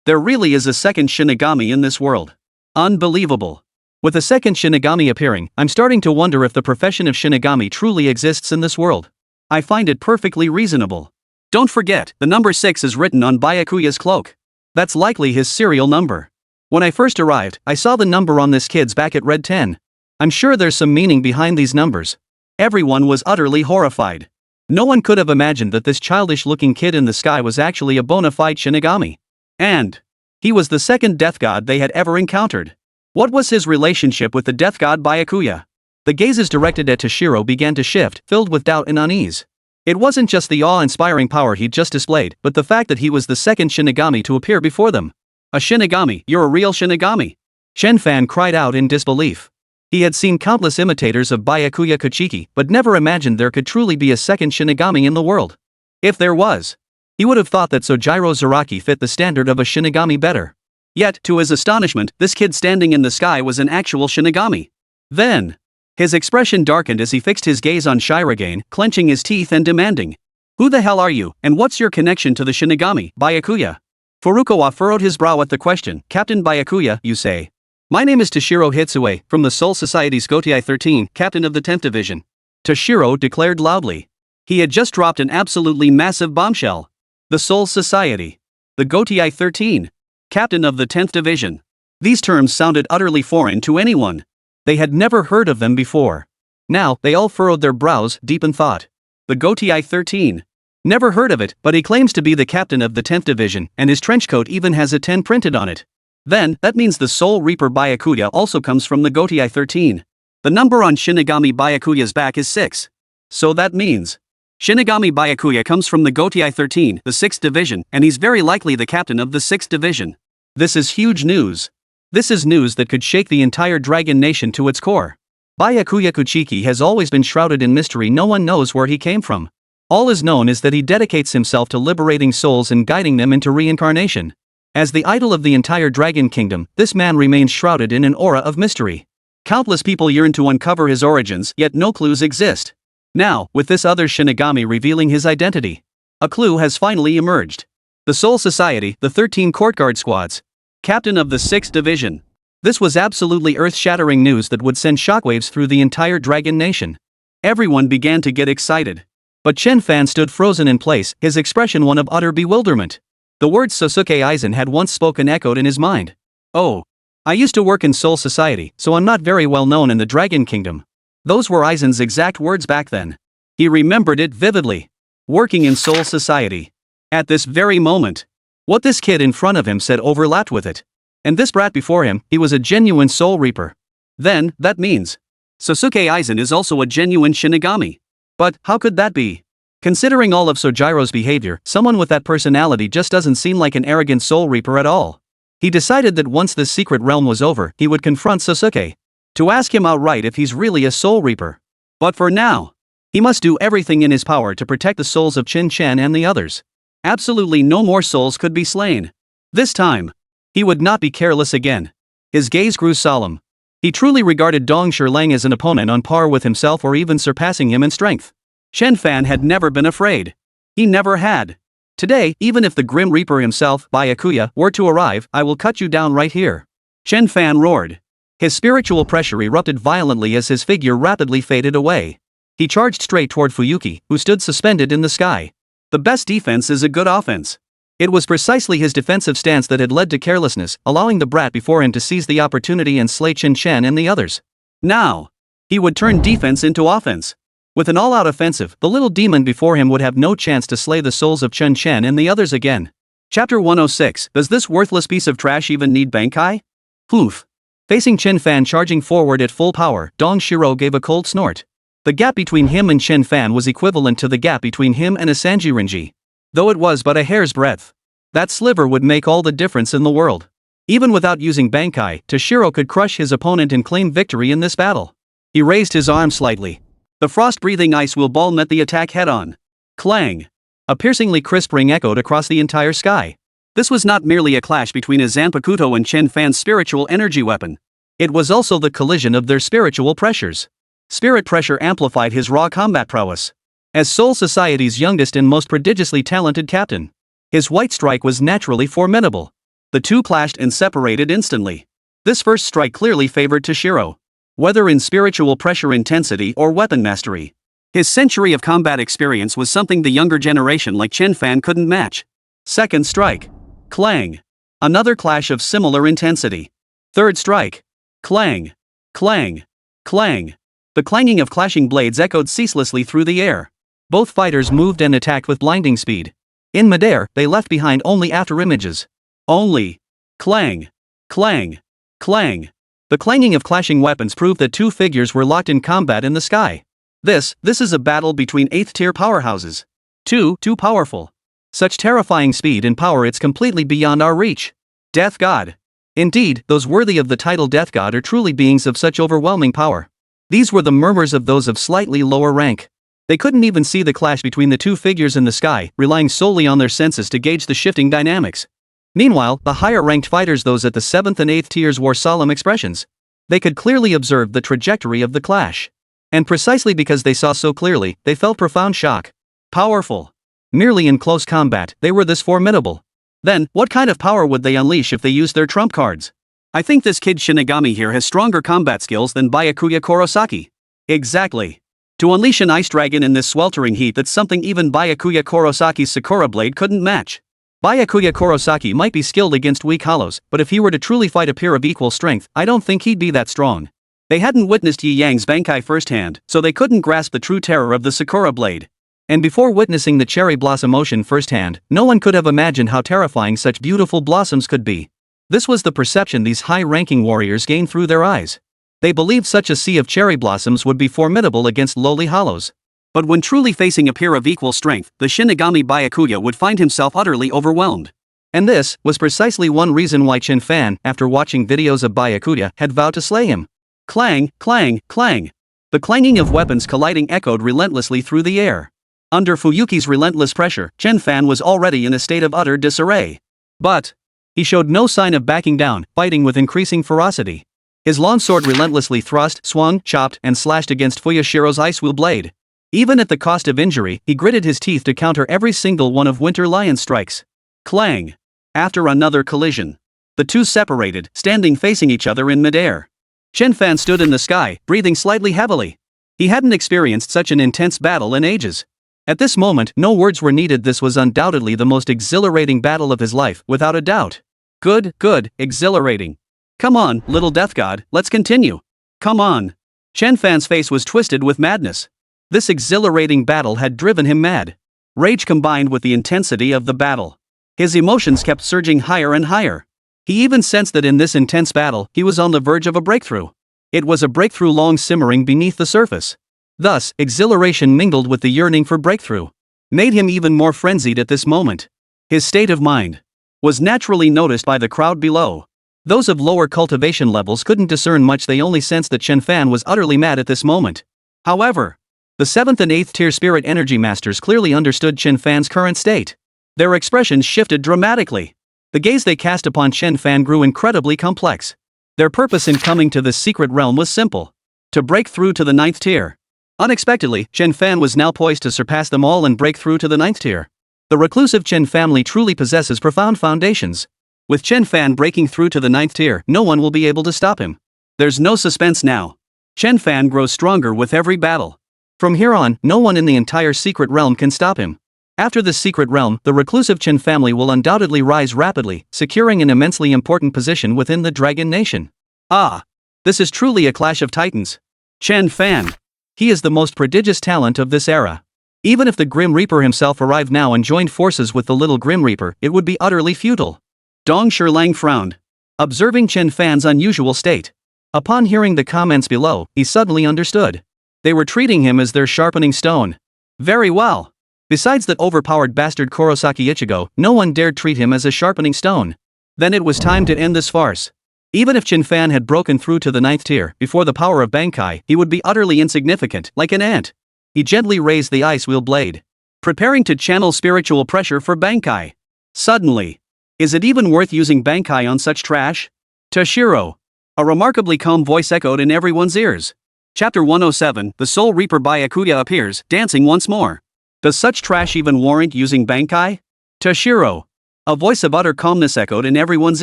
There really is a second Shinigami in this world. Unbelievable. With a second Shinigami appearing, I'm starting to wonder if the profession of Shinigami truly exists in this world. I find it perfectly reasonable. Don't forget, the number 6 is written on Byakuya's cloak. That's likely his serial number. When I first arrived, I saw the number on this kid's back at red 10. I'm sure there's some meaning behind these numbers. Everyone was utterly horrified. No one could have imagined that this childish-looking kid in the sky was actually a bona fide Shinigami. And he was the second death god they had ever encountered. What was his relationship with the death god Byakuya? The gazes directed at Toshiro began to shift, filled with doubt and unease. It wasn't just the awe-inspiring power he'd just displayed, but the fact that he was the second Shinigami to appear before them. A Shinigami, you're a real Shinigami? Chen Fan cried out in disbelief. He had seen countless imitators of Byakuya Kuchiki, but never imagined there could truly be a second Shinigami in the world. If there was, he would have thought that Sojiro Zaraki fit the standard of a Shinigami better. Yet, to his astonishment, this kid standing in the sky was an actual Shinigami. Then, his expression darkened as he fixed his gaze on Shirogane, clenching his teeth and demanding, "Who the hell are you, and what's your connection to the Shinigami, Byakuya?" Furukawa furrowed his brow at the question. "Captain Byakuya, you say?" "My name is Toshiro Hitsue, from the Soul Society's Gotei 13, captain of the 10th Division." Toshiro declared loudly. He had just dropped an absolutely massive bombshell. The Soul Society. The Gotei 13. Captain of the 10th Division. These terms sounded utterly foreign to anyone. They had never heard of them before. Now, they all furrowed their brows, deep in thought. The Gotei 13. Never heard of it, but he claims to be the captain of the 10th Division, and his trench coat even has a 10 printed on it. Then, that means the Soul Reaper Byakuya also comes from the Gotei 13. The number on Shinigami Byakuya's back is 6. So that means Shinigami Byakuya comes from the Gotei 13, the 6th Division, and he's very likely the captain of the 6th Division. This is huge news. This is news that could shake the entire Dragon Nation to its core. Byakuya Kuchiki has always been shrouded in mystery. No one knows where he came from. All is known is that he dedicates himself to liberating souls and guiding them into reincarnation. As the idol of the entire Dragon Kingdom, this man remains shrouded in an aura of mystery. Countless people yearn to uncover his origins, yet no clues exist. Now, with this other Shinigami revealing his identity, a clue has finally emerged. The Soul Society, the 13 Courtguard Squads. Captain of the 6th Division. This was absolutely earth-shattering news that would send shockwaves through the entire Dragon Nation. Everyone began to get excited. But Chen Fan stood frozen in place, his expression one of utter bewilderment. The words Sosuke Aizen had once spoken echoed in his mind. "Oh. I used to work in Soul Society, so I'm not very well known in the Dragon Kingdom." Those were Aizen's exact words back then. He remembered it vividly. Working in Soul Society. At this very moment. What this kid in front of him said overlapped with it. And this brat before him, he was a genuine soul reaper. Then, that means Sasuke Aizen is also a genuine Shinigami. But, how could that be? Considering all of Sojiro's behavior, someone with that personality just doesn't seem like an arrogant soul reaper at all. He decided that once this secret realm was over, he would confront Sasuke to ask him outright if he's really a soul reaper. But for now, he must do everything in his power to protect the souls of Chin-chan and the others. Absolutely no more souls could be slain. This time, he would not be careless again. His gaze grew solemn. He truly regarded Dong Shirlang as an opponent on par with himself or even surpassing him in strength. Chen Fan had never been afraid. He never had. Today, even if the Grim Reaper himself, Byakuya, were to arrive, I will cut you down right here. Chen Fan roared. His spiritual pressure erupted violently as his figure rapidly faded away. He charged straight toward Fuyuki, who stood suspended in the sky. The best defense is a good offense. It was precisely his defensive stance that had led to carelessness, allowing the brat before him to seize the opportunity and slay Chin-chan and the others. Now, he would turn defense into offense. With an all-out offensive, the little demon before him would have no chance to slay the souls of Chin-chan and the others again. Chapter 106. Does this worthless piece of trash even need Bankai? Poof. Facing Chin-fan charging forward at full power, Dong Shiro gave a cold snort. The gap between him and Chin-fan was equivalent to the gap between him and a Sanjirinji. Though it was but a hair's breadth. That sliver would make all the difference in the world. Even without using Bankai, Toshiro could crush his opponent and claim victory in this battle. He raised his arm slightly. The frost-breathing ice wheel ball met the attack head-on. Clang! A piercingly crisp ring echoed across the entire sky. This was not merely a clash between a Zanpakuto and Chen-fan's spiritual energy weapon. It was also the collision of their spiritual pressures. Spirit pressure amplified his raw combat prowess. As Soul Society's youngest and most prodigiously talented captain, his white strike was naturally formidable. The two clashed and separated instantly. This first strike clearly favored Toshiro. Whether in spiritual pressure intensity or weapon mastery, his century of combat experience was something the younger generation like Chen-fan couldn't match. Second strike. Clang. Another clash of similar intensity. Third strike. Clang. Clang. Clang. The clanging of clashing blades echoed ceaselessly through the air. Both fighters moved and attacked with blinding speed. In midair, they left behind only afterimages. Only. Clang. Clang. Clang. The clanging of clashing weapons proved that two figures were locked in combat in the sky. This is a battle between 8th-tier powerhouses. Too powerful. Such terrifying speed and power, it's completely beyond our reach. Death God. Indeed, those worthy of the title Death God are truly beings of such overwhelming power. These were the murmurs of those of slightly lower rank. They couldn't even see the clash between the two figures in the sky, relying solely on their senses to gauge the shifting dynamics. Meanwhile, the higher-ranked fighters, those at the 7th and 8th tiers, wore solemn expressions. They could clearly observe the trajectory of the clash. And precisely because they saw so clearly, they felt profound shock. Powerful. Merely in close combat, they were this formidable. Then, what kind of power would they unleash if they used their trump cards? I think this kid Shinigami here has stronger combat skills than Byakuya Kurosaki. Exactly. To unleash an ice dragon in this sweltering heat, that's something even Byakuya Kurosaki's Sakura blade couldn't match. Byakuya Kurosaki might be skilled against weak hollows, but if he were to truly fight a peer of equal strength, I don't think he'd be that strong. They hadn't witnessed Yi Yang's Bankai firsthand, so they couldn't grasp the true terror of the Sakura blade. And before witnessing the cherry blossom ocean firsthand, no one could have imagined how terrifying such beautiful blossoms could be. This was the perception these high-ranking warriors gained through their eyes. They believed such a sea of cherry blossoms would be formidable against lowly hollows. But when truly facing a peer of equal strength, the Shinigami Byakuya would find himself utterly overwhelmed. And this was precisely one reason why Chen-fan, after watching videos of Byakuya, had vowed to slay him. Clang, clang, clang. The clanging of weapons colliding echoed relentlessly through the air. Under Fuyuki's relentless pressure, Chen-fan was already in a state of utter disarray. But he showed no sign of backing down, fighting with increasing ferocity. His long sword relentlessly thrust, swung, chopped, and slashed against Fuyashiro's ice wheel blade. Even at the cost of injury, he gritted his teeth to counter every single one of Winter Lion's strikes. Clang! After another collision, the two separated, standing facing each other in midair. Chen-fan stood in the sky, breathing slightly heavily. He hadn't experienced such an intense battle in ages. At this moment, no words were needed. This was undoubtedly the most exhilarating battle of his life, without a doubt. Good, exhilarating. Come on, little death god, let's continue. Come on. Chen-fan's face was twisted with madness. This exhilarating battle had driven him mad. Rage combined with the intensity of the battle. His emotions kept surging higher and higher. He even sensed that in this intense battle, he was on the verge of a breakthrough. It was a breakthrough long simmering beneath the surface. Thus, exhilaration mingled with the yearning for breakthrough made him even more frenzied at this moment. His state of mind was naturally noticed by the crowd below. Those of lower cultivation levels couldn't discern much, they only sensed that Chen Fan was utterly mad at this moment. However, the 7th and 8th tier spirit energy masters clearly understood Chen Fan's current state. Their expressions shifted dramatically. The gaze they cast upon Chen Fan grew incredibly complex. Their purpose in coming to this secret realm was simple: to break through to the 9th tier. Unexpectedly, Chen Fan was now poised to surpass them all and break through to the 9th tier. The reclusive Chen family truly possesses profound foundations. With Chen Fan breaking through to the 9th tier, no one will be able to stop him. There's no suspense now. Chen Fan grows stronger with every battle. From here on, no one in the entire secret realm can stop him. After this secret realm, the reclusive Chen family will undoubtedly rise rapidly, securing an immensely important position within the Dragon Nation. Ah! This is truly a clash of titans. Chen Fan. He is the most prodigious talent of this era. Even if the Grim Reaper himself arrived now and joined forces with the little Grim Reaper, it would be utterly futile. Dong Shilang frowned, observing Chen Fan's unusual state. Upon hearing the comments below, he suddenly understood. They were treating him as their sharpening stone. Very well. Besides that overpowered bastard Kurosaki Ichigo, no one dared treat him as a sharpening stone. Then it was time to end this farce. Even if Chen Fan had broken through to the 9th tier before the power of Bankai, he would be utterly insignificant, like an ant. He gently raised the ice wheel blade, preparing to channel spiritual pressure for Bankai. Suddenly, is it even worth using Bankai on such trash? Toshiro. A remarkably calm voice echoed in everyone's ears. Chapter 107, the Soul Reaper Byakuya appears, dancing once more. Does such trash even warrant using Bankai? Toshiro. A voice of utter calmness echoed in everyone's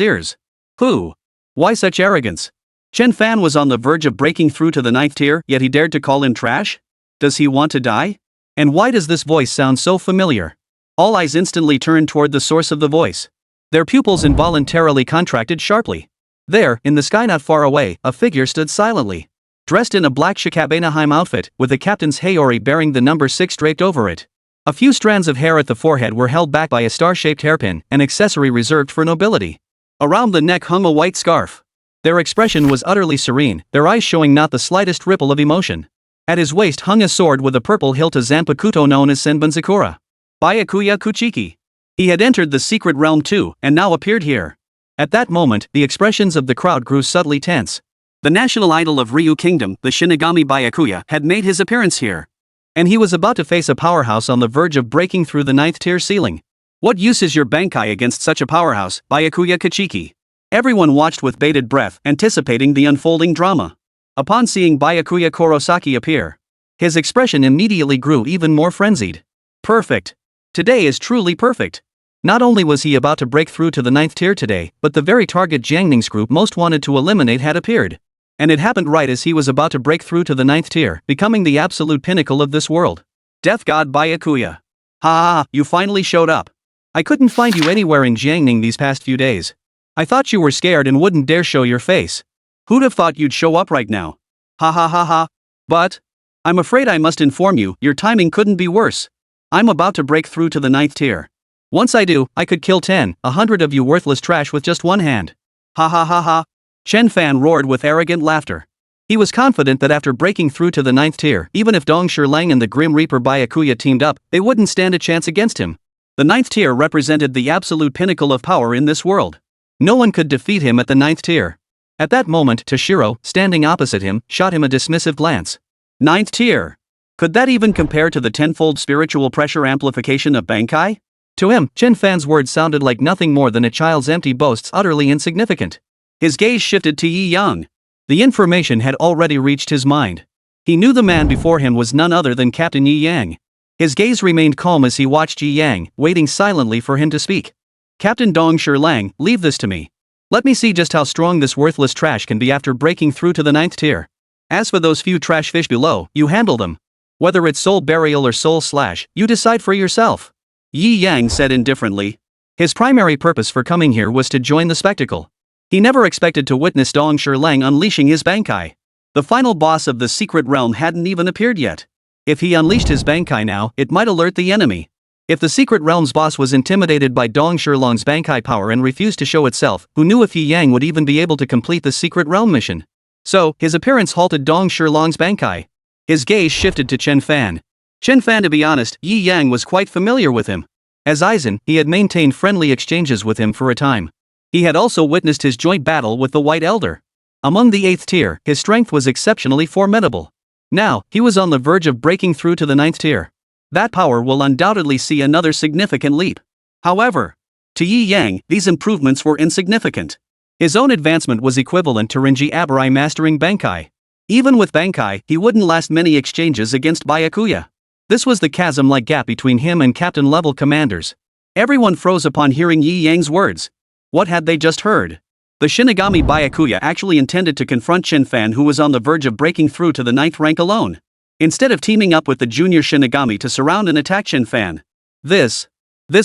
ears. Who? Why such arrogance? Chen Fan was on the verge of breaking through to the 9th tier, yet he dared to call him trash? Does he want to die? And why does this voice sound so familiar? All eyes instantly turned toward the source of the voice. Their pupils involuntarily contracted sharply. There, in the sky not far away, a figure stood silently. Dressed in a black Shikabenaheim outfit, with the captain's Heori bearing the number 6 draped over it. A few strands of hair at the forehead were held back by a star-shaped hairpin, an accessory reserved for nobility. Around the neck hung a white scarf. Their expression was utterly serene, their eyes showing not the slightest ripple of emotion. At his waist hung a sword with a purple hilt, a Zanpakuto known as Senbunzakura. Byakuya Kuchiki. He had entered the secret realm too, and now appeared here. At that moment, the expressions of the crowd grew subtly tense. The national idol of Ryu Kingdom, the Shinigami Byakuya, had made his appearance here. And he was about to face a powerhouse on the verge of breaking through the 9th tier ceiling. What use is your Bankai against such a powerhouse, Byakuya Kuchiki? Everyone watched with bated breath, anticipating the unfolding drama. Upon seeing Byakuya Kurosaki appear, his expression immediately grew even more frenzied. Perfect. Today is truly perfect. Not only was he about to break through to the 9th tier today, but the very target Jiangning's group most wanted to eliminate had appeared. And it happened right as he was about to break through to the 9th tier, becoming the absolute pinnacle of this world. Death God Byakuya. Ha ha, you finally showed up. I couldn't find you anywhere in Jiangning these past few days. I thought you were scared and wouldn't dare show your face. Who'd have thought you'd show up right now? Ha ha ha ha. But I'm afraid I must inform you, your timing couldn't be worse. I'm about to break through to the 9th tier. Once I do, I could kill 100 of you worthless trash with just one hand. Ha ha ha ha. Chen Fan roared with arrogant laughter. He was confident that after breaking through to the 9th tier, even if Dong Shilang and the Grim Reaper Byakuya teamed up, they wouldn't stand a chance against him. The 9th tier represented the absolute pinnacle of power in this world. No one could defeat him at the 9th tier. At that moment, Toshiro, standing opposite him, shot him a dismissive glance. 9th tier. Could that even compare to the tenfold spiritual pressure amplification of Bankai? To him, Chen Fan's words sounded like nothing more than a child's empty boasts, utterly insignificant. His gaze shifted to Yi Yang. The information had already reached his mind. He knew the man before him was none other than Captain Yi Yang. His gaze remained calm as he watched Yi Yang, waiting silently for him to speak. Captain Dong Shilang, leave this to me. Let me see just how strong this worthless trash can be after breaking through to the 9th tier. As for those few trash fish below, you handle them. Whether it's soul burial or soul slash, you decide for yourself. Yi Yang said indifferently. His primary purpose for coming here was to join the spectacle. He never expected to witness Dong Shilang unleashing his Bankai. The final boss of the secret realm hadn't even appeared yet. If he unleashed his Bankai now, it might alert the enemy. If the secret realm's boss was intimidated by Dong Shilong's Bankai power and refused to show itself, who knew if Yi Yang would even be able to complete the secret realm mission? So, his appearance halted Dong Shilong's Bankai. His gaze shifted to Chen Fan. Chen Fan, to be honest, Yi Yang was quite familiar with him. As Aizen, he had maintained friendly exchanges with him for a time. He had also witnessed his joint battle with the White Elder. Among the 8th tier, his strength was exceptionally formidable. Now, he was on the verge of breaking through to the 9th tier. That power will undoubtedly see another significant leap. However, to Yi Yang, these improvements were insignificant. His own advancement was equivalent to Renji Abarai mastering Bankai. Even with Bankai, he wouldn't last many exchanges against Byakuya. This was the chasm-like gap between him and captain-level commanders. Everyone froze upon hearing Yi Yang's words. What had they just heard? The Shinigami Byakuya actually intended to confront Chen Fan, who was on the verge of breaking through to the 9th rank alone, instead of teaming up with the junior Shinigami to surround and attack Chen Fan. This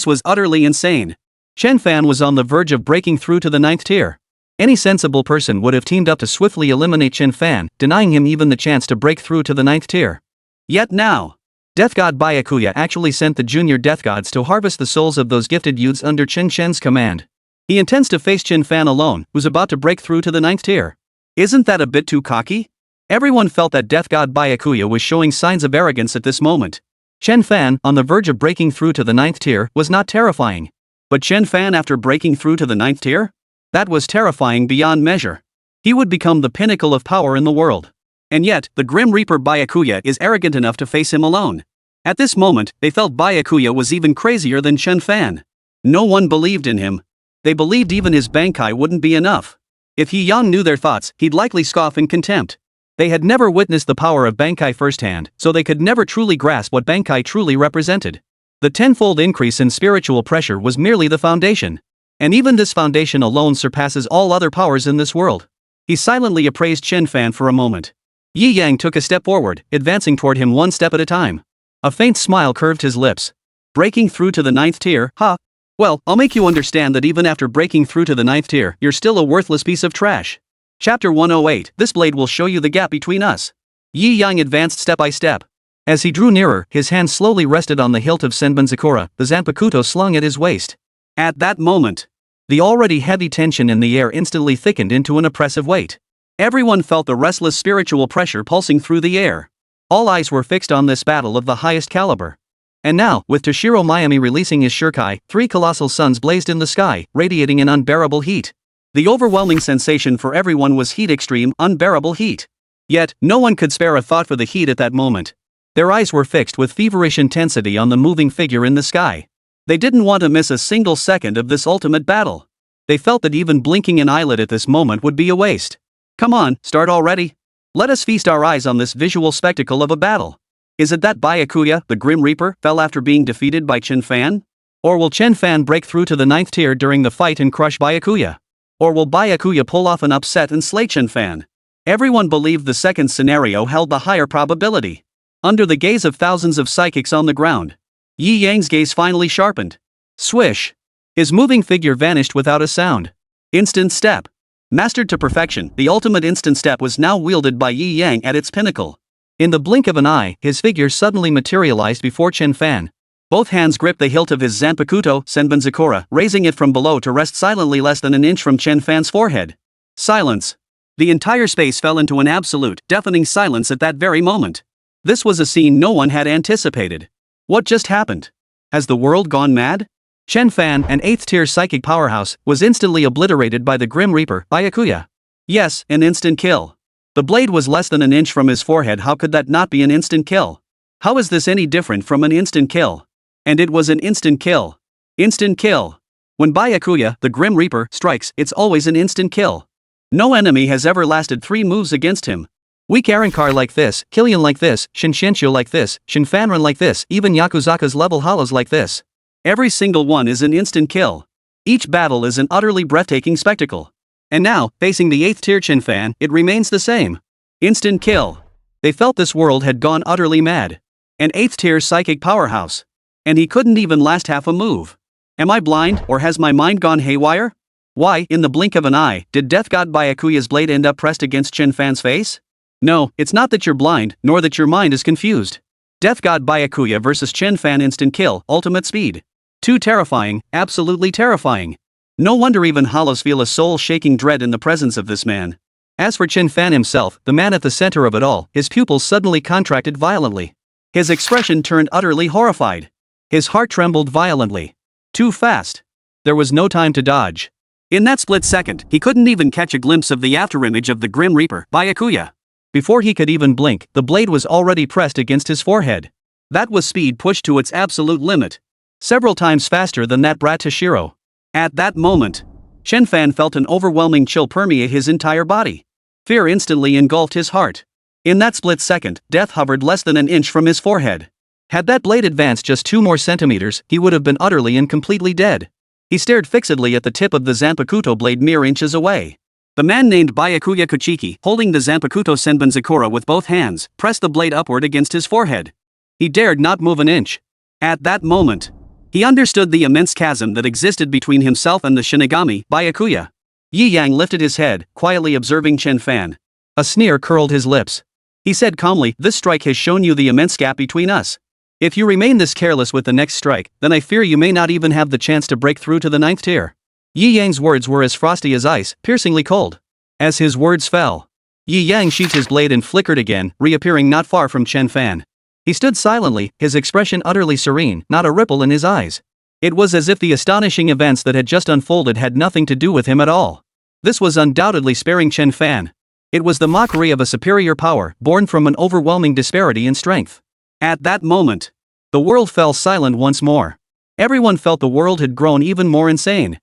was utterly insane. Chen Fan was on the verge of breaking through to the 9th tier. Any sensible person would have teamed up to swiftly eliminate Chen Fan, denying him even the chance to break through to the 9th tier. Yet now, Death God Byakuya actually sent the junior Death Gods to harvest the souls of those gifted youths under Chen Shen's command. He intends to face Chen Fan alone, who's about to break through to the 9th tier. Isn't that a bit too cocky? Everyone felt that Death God Byakuya was showing signs of arrogance at this moment. Chen Fan, on the verge of breaking through to the 9th tier, was not terrifying. But Chen Fan after breaking through to the 9th tier? That was terrifying beyond measure. He would become the pinnacle of power in the world. And yet, the Grim Reaper Byakuya is arrogant enough to face him alone. At this moment, they felt Byakuya was even crazier than Chen Fan. No one believed in him. They believed even his Bankai wouldn't be enough. If He Yang knew their thoughts, he'd likely scoff in contempt. They had never witnessed the power of Bankai firsthand, so they could never truly grasp what Bankai truly represented. The tenfold increase in spiritual pressure was merely the foundation. And even this foundation alone surpasses all other powers in this world. He silently appraised Chen Fan for a moment. Yi Yang took a step forward, advancing toward him one step at a time. A faint smile curved his lips. Breaking through to the 9th tier, huh? Well, I'll make you understand that even after breaking through to the 9th tier, you're still a worthless piece of trash. Chapter 108, this blade will show you the gap between us. Yi Yang advanced step by step. As he drew nearer, his hand slowly rested on the hilt of Senbonzakura, the Zanpakuto slung at his waist. At that moment, the already heavy tension in the air instantly thickened into an oppressive weight. Everyone felt the restless spiritual pressure pulsing through the air. All eyes were fixed on this battle of the highest caliber. And now, with Toshiro Miami releasing his Shurikai, 3 colossal suns blazed in the sky, radiating an unbearable heat. The overwhelming sensation for everyone was heat, extreme, unbearable heat. Yet, no one could spare a thought for the heat at that moment. Their eyes were fixed with feverish intensity on the moving figure in the sky. They didn't want to miss a single second of this ultimate battle. They felt that even blinking an eyelid at this moment would be a waste. Come on, start already. Let us feast our eyes on this visual spectacle of a battle. Is it that Byakuya, the Grim Reaper, fell after being defeated by Chen Fan? Or will Chen Fan break through to the 9th tier during the fight and crush Byakuya? Or will Byakuya pull off an upset and slay Chen Fan? Everyone believed the second scenario held the higher probability. Under the gaze of thousands of psychics on the ground, Yi Yang's gaze finally sharpened. Swish! His moving figure vanished without a sound. Instant step. Mastered to perfection, the ultimate instant step was now wielded by Yi Yang at its pinnacle. In the blink of an eye, his figure suddenly materialized before Chen Fan. Both hands gripped the hilt of his Zanpakuto, Senbonzakura, raising it from below to rest silently less than an inch from Chen Fan's forehead. Silence. The entire space fell into an absolute, deafening silence at that very moment. This was a scene no one had anticipated. What just happened? Has the world gone mad? Chen Fan, an 8th tier psychic powerhouse, was instantly obliterated by the Grim Reaper, Byakuya. Yes, an instant kill. The blade was less than an inch from his forehead. How could that not be an instant kill? How is this any different from an instant kill? And it was an instant kill. Instant kill. When Byakuya, the Grim Reaper, strikes, it's always an instant kill. No enemy has ever lasted 3 moves against him. Weak Arankar like this, Killian like this, Shinshenshio like this, Shinfanran like this, even Yakuzaka's level hollows like this. Every single one is an instant kill. Each battle is an utterly breathtaking spectacle. And now, facing the 8th tier Chen Fan, it remains the same. Instant kill. They felt this world had gone utterly mad. An 8th tier psychic powerhouse. And he couldn't even last half a move. Am I blind, or has my mind gone haywire? Why, in the blink of an eye, did Death God Byakuya's blade end up pressed against Chen Fan's face? No, it's not that you're blind, nor that your mind is confused. Death God Byakuya vs Chen Fan instant kill, ultimate speed. Too terrifying, absolutely terrifying. No wonder even hollows feel a soul-shaking dread in the presence of this man. As for Chen Fan himself, the man at the center of it all, his pupils suddenly contracted violently. His expression turned utterly horrified. His heart trembled violently. Too fast. There was no time to dodge. In that split second, he couldn't even catch a glimpse of the afterimage of the Grim Reaper, Byakuya. Before he could even blink, the blade was already pressed against his forehead. That was speed pushed to its absolute limit. Several times faster than that brat Toshiro. At that moment, Chen Fan felt an overwhelming chill permeate his entire body. Fear instantly engulfed his heart. In that split second, death hovered less than an inch from his forehead. Had that blade advanced just 2 more centimeters, he would have been utterly and completely dead. He stared fixedly at the tip of the Zanpakuto blade mere inches away. The man named Byakuya Kuchiki, holding the Zanpakuto Senbon Zakura with both hands, pressed the blade upward against his forehead. He dared not move an inch. At that moment, he understood the immense chasm that existed between himself and the Shinigami, Byakuya. Yi Yang lifted his head, quietly observing Chen Fan. A sneer curled his lips. He said calmly, "This strike has shown you the immense gap between us. If you remain this careless with the next strike, then I fear you may not even have the chance to break through to the 9th tier." Yi Yang's words were as frosty as ice, piercingly cold. As his words fell, Yi Yang sheathed his blade and flickered again, reappearing not far from Chen Fan. He stood silently, his expression utterly serene, not a ripple in his eyes. It was as if the astonishing events that had just unfolded had nothing to do with him at all. This was undoubtedly sparing Chen Fan. It was the mockery of a superior power, born from an overwhelming disparity in strength. At that moment, the world fell silent once more. Everyone felt the world had grown even more insane.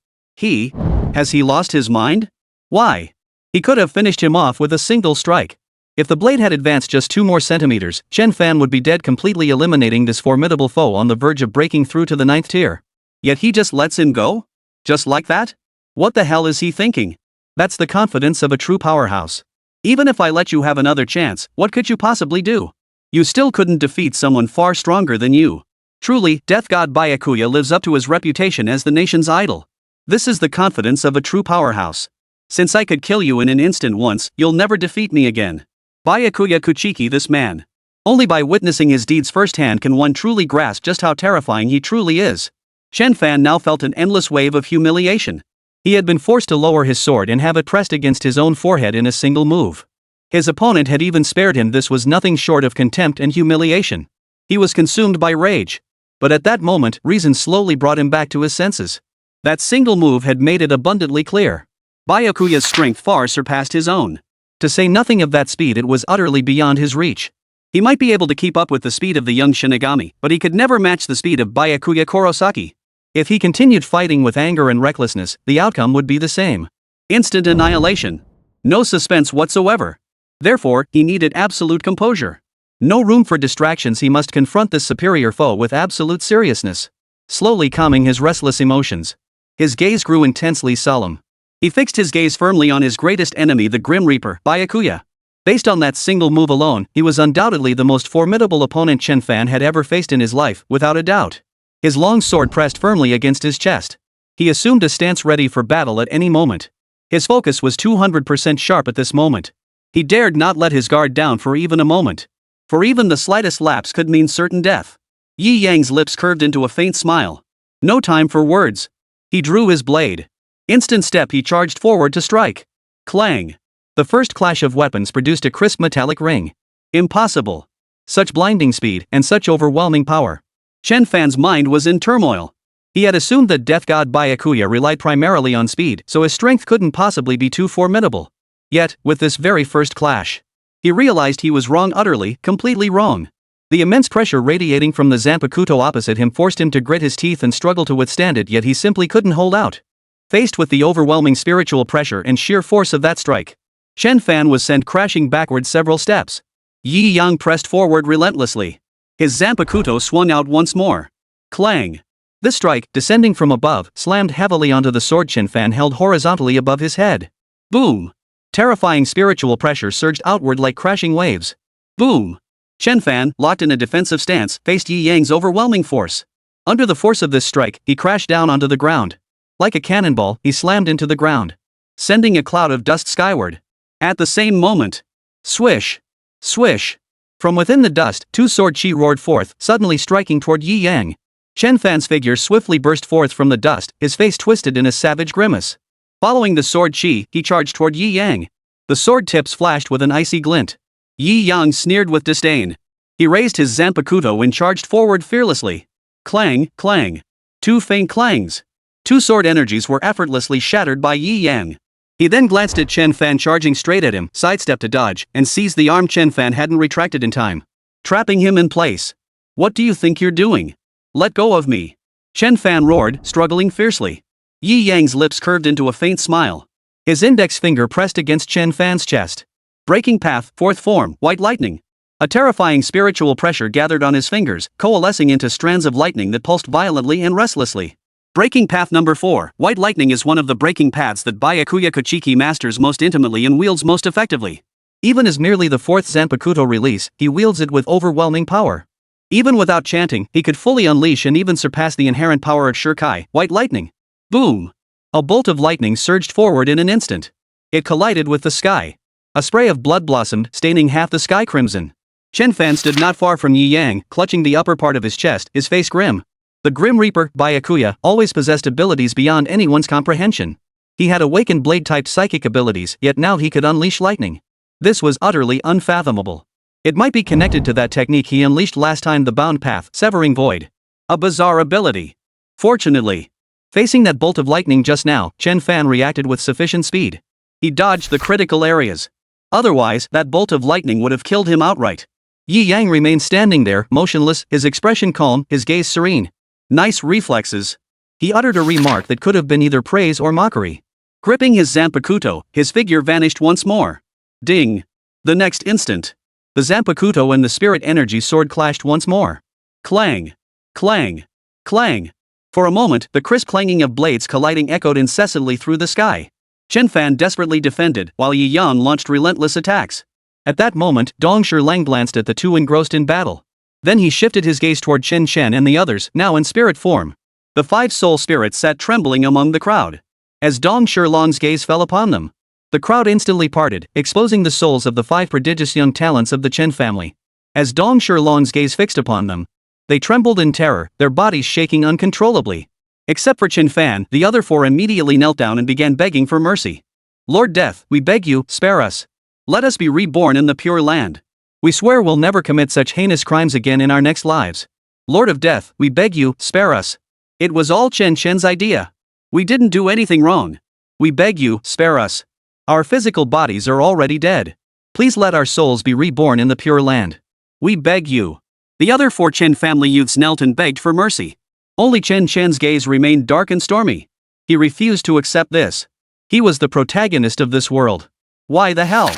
Has he lost his mind? Why? He could have finished him off with a single strike. If the blade had advanced just 2 more centimeters, Chen Fan would be dead, completely eliminating this formidable foe on the verge of breaking through to the 9th tier. Yet he just lets him go? Just like that? What the hell is he thinking? That's the confidence of a true powerhouse. Even if I let you have another chance, what could you possibly do? You still couldn't defeat someone far stronger than you. Truly, Death God Byakuya lives up to his reputation as the nation's idol. This is the confidence of a true powerhouse. Since I could kill you in an instant once, you'll never defeat me again. Byakuya Kuchiki, this man. Only by witnessing his deeds firsthand can one truly grasp just how terrifying he truly is. Chen Fan now felt an endless wave of humiliation. He had been forced to lower his sword and have it pressed against his own forehead in a single move. His opponent had even spared him. This was nothing short of contempt and humiliation. He was consumed by rage. But at that moment, reason slowly brought him back to his senses. That single move had made it abundantly clear. Byakuya's strength far surpassed his own. To say nothing of that speed, it was utterly beyond his reach. He might be able to keep up with the speed of the young Shinigami, but he could never match the speed of Byakuya Kurosaki. If he continued fighting with anger and recklessness, the outcome would be the same. Instant annihilation. No suspense whatsoever. Therefore, he needed absolute composure. No room for distractions. He must confront this superior foe with absolute seriousness. Slowly calming his restless emotions, his gaze grew intensely solemn. He fixed his gaze firmly on his greatest enemy, the Grim Reaper, Byakuya. Based on that single move alone, he was undoubtedly the most formidable opponent Chen Fan had ever faced in his life, without a doubt. His long sword pressed firmly against his chest. He assumed a stance ready for battle at any moment. His focus was 200% sharp at this moment. He dared not let his guard down for even a moment. For even the slightest lapse could mean certain death. Yi Yang's lips curved into a faint smile. No time for words. He drew his blade. Instant step, he charged forward to strike. Clang. The first clash of weapons produced a crisp metallic ring. Impossible. Such blinding speed and such overwhelming power. Chen Fan's mind was in turmoil. He had assumed that Death God Byakuya relied primarily on speed, so his strength couldn't possibly be too formidable. Yet, with this very first clash, he realized he was wrong, utterly, completely wrong. The immense pressure radiating from the Zanpakuto opposite him forced him to grit his teeth and struggle to withstand it, yet he simply couldn't hold out. Faced with the overwhelming spiritual pressure and sheer force of that strike, Chen Fan was sent crashing backward several steps. Yi Yang pressed forward relentlessly. His Zanpakuto swung out once more. Clang. This strike, descending from above, slammed heavily onto the sword Chen Fan held horizontally above his head. Boom. Terrifying spiritual pressure surged outward like crashing waves. Boom. Chen Fan, locked in a defensive stance, faced Yi Yang's overwhelming force. Under the force of this strike, he crashed down onto the ground. Like a cannonball, he slammed into the ground, sending a cloud of dust skyward. At the same moment, swish, swish. From within the dust, two sword chi roared forth, suddenly striking toward Yi Yang. Chen Fan's figure swiftly burst forth from the dust, his face twisted in a savage grimace. Following the sword chi, he charged toward Yi Yang. The sword tips flashed with an icy glint. Yi Yang sneered with disdain. He raised his zanpakuto and charged forward fearlessly. Clang, clang. Two faint clangs. Two sword energies were effortlessly shattered by Yi Yang. He then glanced at Chen Fan charging straight at him, sidestepped to dodge, and seized the arm Chen Fan hadn't retracted in time, trapping him in place. What do you think you're doing? Let go of me. Chen Fan roared, struggling fiercely. Yi Yang's lips curved into a faint smile. His index finger pressed against Chen Fan's chest. Breaking path, fourth form, white lightning. A terrifying spiritual pressure gathered on his fingers, coalescing into strands of lightning that pulsed violently and restlessly. Breaking path number 4, white lightning is one of the breaking paths that Byakuya Kochiki masters most intimately and wields most effectively. Even as merely the fourth Zanpakuto release, he wields it with overwhelming power. Even without chanting, he could fully unleash and even surpass the inherent power of Shurkai, white lightning. Boom! A bolt of lightning surged forward in an instant. It collided with the sky. A spray of blood blossomed, staining half the sky crimson. Chen Fan stood not far from Yi Yang, clutching the upper part of his chest, his face grim. The Grim Reaper, Byakuya, always possessed abilities beyond anyone's comprehension. He had awakened blade-type psychic abilities, yet now he could unleash lightning. This was utterly unfathomable. It might be connected to that technique he unleashed last time, the Bound Path, Severing Void. A bizarre ability. Fortunately, facing that bolt of lightning just now, Chen Fan reacted with sufficient speed. He dodged the critical areas. Otherwise, that bolt of lightning would have killed him outright. Yi Yang remained standing there, motionless, his expression calm, his gaze serene. Nice reflexes. He uttered a remark that could have been either praise or mockery. Gripping his Zanpakuto, his figure vanished once more. Ding. The next instant, the Zanpakuto and the spirit energy sword clashed once more. Clang. Clang. Clang. For a moment, the crisp clanging of blades colliding echoed incessantly through the sky. Chen Fan desperately defended, while Yi Yang launched relentless attacks. At that moment, Dong Lang glanced at the two engrossed in battle. Then he shifted his gaze toward Chen Chen and the others, now in spirit form. The 5 soul spirits sat trembling among the crowd. As Dong Lang's gaze fell upon them, the crowd instantly parted, exposing the souls of the 5 prodigious young talents of the Chen family. As Dong Lang's gaze fixed upon them, they trembled in terror, their bodies shaking uncontrollably. Except for Chen Fan, the other 4 immediately knelt down and began begging for mercy. Lord Death, we beg you, spare us. Let us be reborn in the Pure Land. We swear we'll never commit such heinous crimes again in our next lives. Lord of Death, we beg you, spare us. It was all Chen Chen's idea. We didn't do anything wrong. We beg you, spare us. Our physical bodies are already dead. Please let our souls be reborn in the Pure Land. We beg you. The other 4 Chen family youths knelt and begged for mercy. Only Chen Chen's gaze remained dark and stormy. He refused to accept this. He was the protagonist of this world. Why the hell?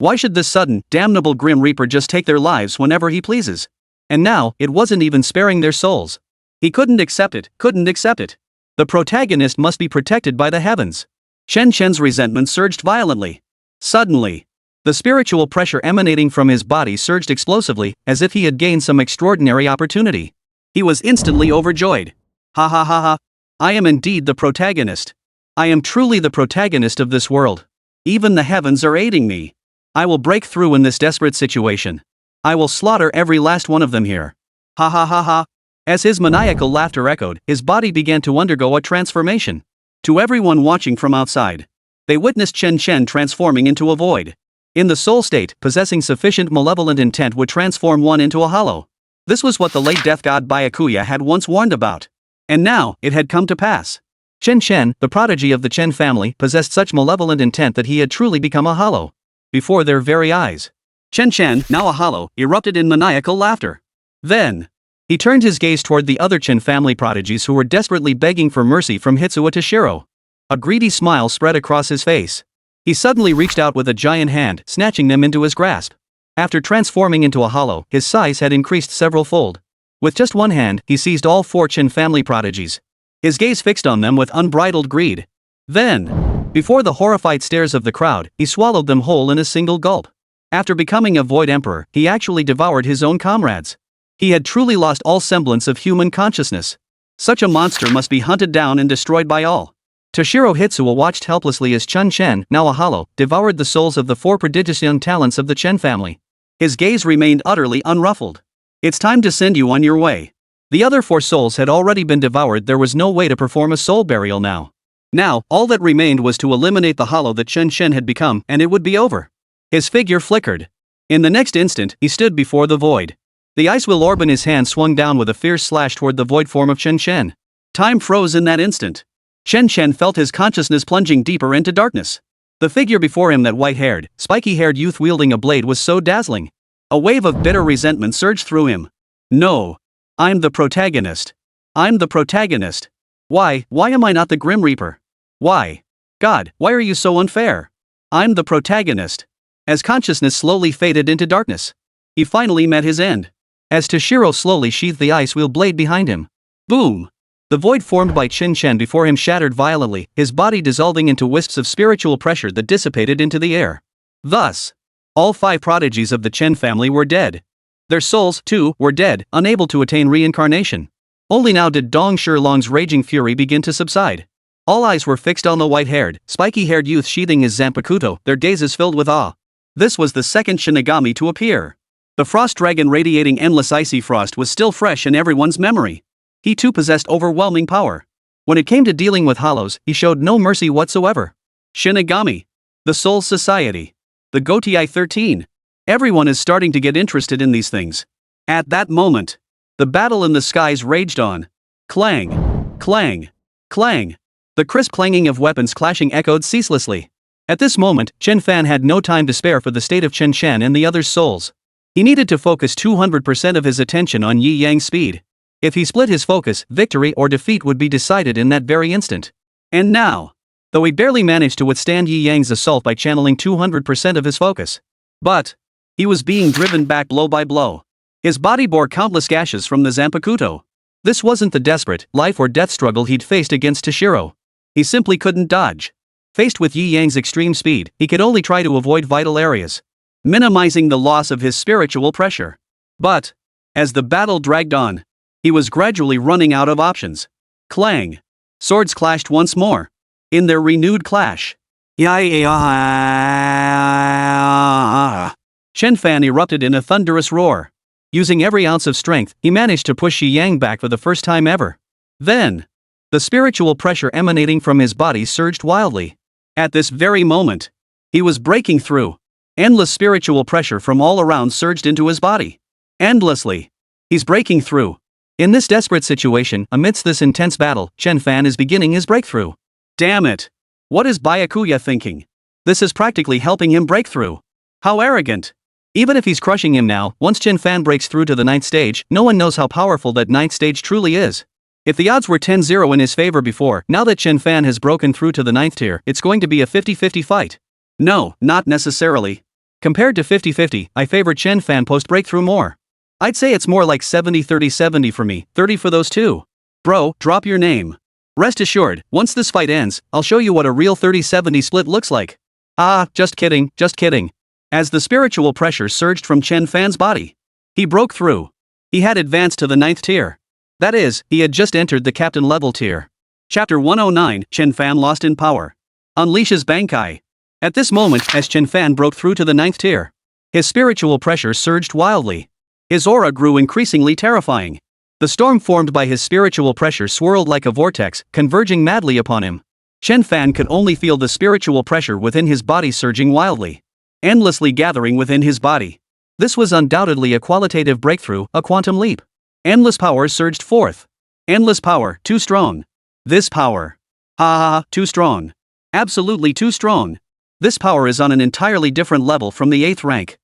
Why should this sudden, damnable Grim Reaper just take their lives whenever he pleases? And now, it wasn't even sparing their souls. He couldn't accept it, couldn't accept it. The protagonist must be protected by the heavens. Chen Chen's resentment surged violently. Suddenly, the spiritual pressure emanating from his body surged explosively, as if he had gained some extraordinary opportunity. He was instantly overjoyed. Ha ha ha ha. I am indeed the protagonist. I am truly the protagonist of this world. Even the heavens are aiding me. I will break through in this desperate situation. I will slaughter every last one of them here. Ha ha ha ha. As his maniacal laughter echoed, his body began to undergo a transformation. To everyone watching from outside, they witnessed Chen Chen transforming into a void. In the soul state, possessing sufficient malevolent intent would transform one into a hollow. This was what the late death god Byakuya had once warned about. And now, it had come to pass. Chen Chen, the prodigy of the Chen family, possessed such malevolent intent that he had truly become a hollow. Before their very eyes. Chen Chen, now a hollow, erupted in maniacal laughter. Then, he turned his gaze toward the other Chen family prodigies who were desperately begging for mercy from Hitsuo Toshiro. A greedy smile spread across his face. He suddenly reached out with a giant hand, snatching them into his grasp. After transforming into a hollow, his size had increased several-fold. With just one hand, he seized all 4 Chen family prodigies. His gaze fixed on them with unbridled greed. Then, before the horrified stares of the crowd, he swallowed them whole in a single gulp. After becoming a Void Emperor, he actually devoured his own comrades. He had truly lost all semblance of human consciousness. Such a monster must be hunted down and destroyed by all. Toshiro Hitsuo watched helplessly as Chen Chen, now a hollow, devoured the souls of the 4 prodigious young talents of the Chen family. His gaze remained utterly unruffled. It's time to send you on your way. The other 4 souls had already been devoured. There was no way to perform a soul burial now. Now, all that remained was to eliminate the hollow that Chen Shen had become, and it would be over. His figure flickered. In the next instant, he stood before the void. The ice wheel orb in his hand swung down with a fierce slash toward the void form of Chen Shen. Time froze in that instant. Chen Shen felt his consciousness plunging deeper into darkness. The figure before him, that white-haired, spiky-haired youth wielding a blade, was so dazzling. A wave of bitter resentment surged through him. No. I'm the protagonist. I'm the protagonist. Why am I not the Grim Reaper? Why? God, why are you so unfair? I'm the protagonist. As consciousness slowly faded into darkness, he finally met his end. As Toshiro slowly sheathed the ice wheel blade behind him. Boom! The void formed by Chen Shen before him shattered violently, his body dissolving into wisps of spiritual pressure that dissipated into the air. Thus, all 5 prodigies of the Chen family were dead. Their souls, too, were dead, unable to attain reincarnation. Only now did Dong Shilong's raging fury begin to subside. All eyes were fixed on the white-haired, spiky-haired youth sheathing his Zanpakuto, their gazes filled with awe. This was the second Shinigami to appear. The frost dragon radiating endless icy frost was still fresh in everyone's memory. He too possessed overwhelming power. When it came to dealing with hollows, he showed no mercy whatsoever. Shinigami. The Soul Society. The Gotei 13. Everyone is starting to get interested in these things. At that moment, the battle in the skies raged on. Clang. Clang. Clang. The crisp clanging of weapons clashing echoed ceaselessly. At this moment, Chen Fan had no time to spare for the state of Chen Shan and the others' souls. He needed to focus 200% of his attention on Yi Yang's speed. If he split his focus, victory or defeat would be decided in that very instant. And now, though he barely managed to withstand Yi Yang's assault by channeling 200% of his focus, but he was being driven back blow by blow. His body bore countless gashes from the Zanpakuto. This wasn't the desperate, life or death struggle he'd faced against Toshiro. He simply couldn't dodge. Faced with Yi Yang's extreme speed, he could only try to avoid vital areas, minimizing the loss of his spiritual pressure. But, as the battle dragged on, he was gradually running out of options. Clang! Swords clashed once more. In their renewed clash, Chen Fan erupted in a thunderous roar. Using every ounce of strength, he managed to push Yi Yang back for the first time ever. Then, the spiritual pressure emanating from his body surged wildly. At this very moment, he was breaking through. Endless spiritual pressure from all around surged into his body. Endlessly. He's breaking through. In this desperate situation, amidst this intense battle, Chen Fan is beginning his breakthrough. Damn it! What is Byakuya thinking? This is practically helping him break through. How arrogant! Even if he's crushing him now, once Chen Fan breaks through to the 9th stage, no one knows how powerful that 9th stage truly is. If the odds were 10-0 in his favor before, now that Chen Fan has broken through to the 9th tier, it's going to be a 50-50 fight. No, not necessarily. Compared to 50-50, I favor Chen Fan post-breakthrough more. I'd say it's more like 70-30-70 for me, 30 for those two. Bro, drop your name. Rest assured, once this fight ends, I'll show you what a real 30-70 split looks like. Ah, just kidding, just kidding. As the spiritual pressure surged from Chen Fan's body, he broke through. He had advanced to the 9th tier. That is, he had just entered the captain level tier. Chapter 109, Chen Fan lost in power. Unleashes Bankai. At this moment, as Chen Fan broke through to the 9th tier, his spiritual pressure surged wildly. His aura grew increasingly terrifying. The storm formed by his spiritual pressure swirled like a vortex, converging madly upon him. Chen Fan could only feel the spiritual pressure within his body surging wildly, endlessly gathering within his body. This was undoubtedly a qualitative breakthrough, a quantum leap. Endless power surged forth. Endless power, too strong. This power. Too strong. Absolutely too strong. This power is on an entirely different level from the 8th rank.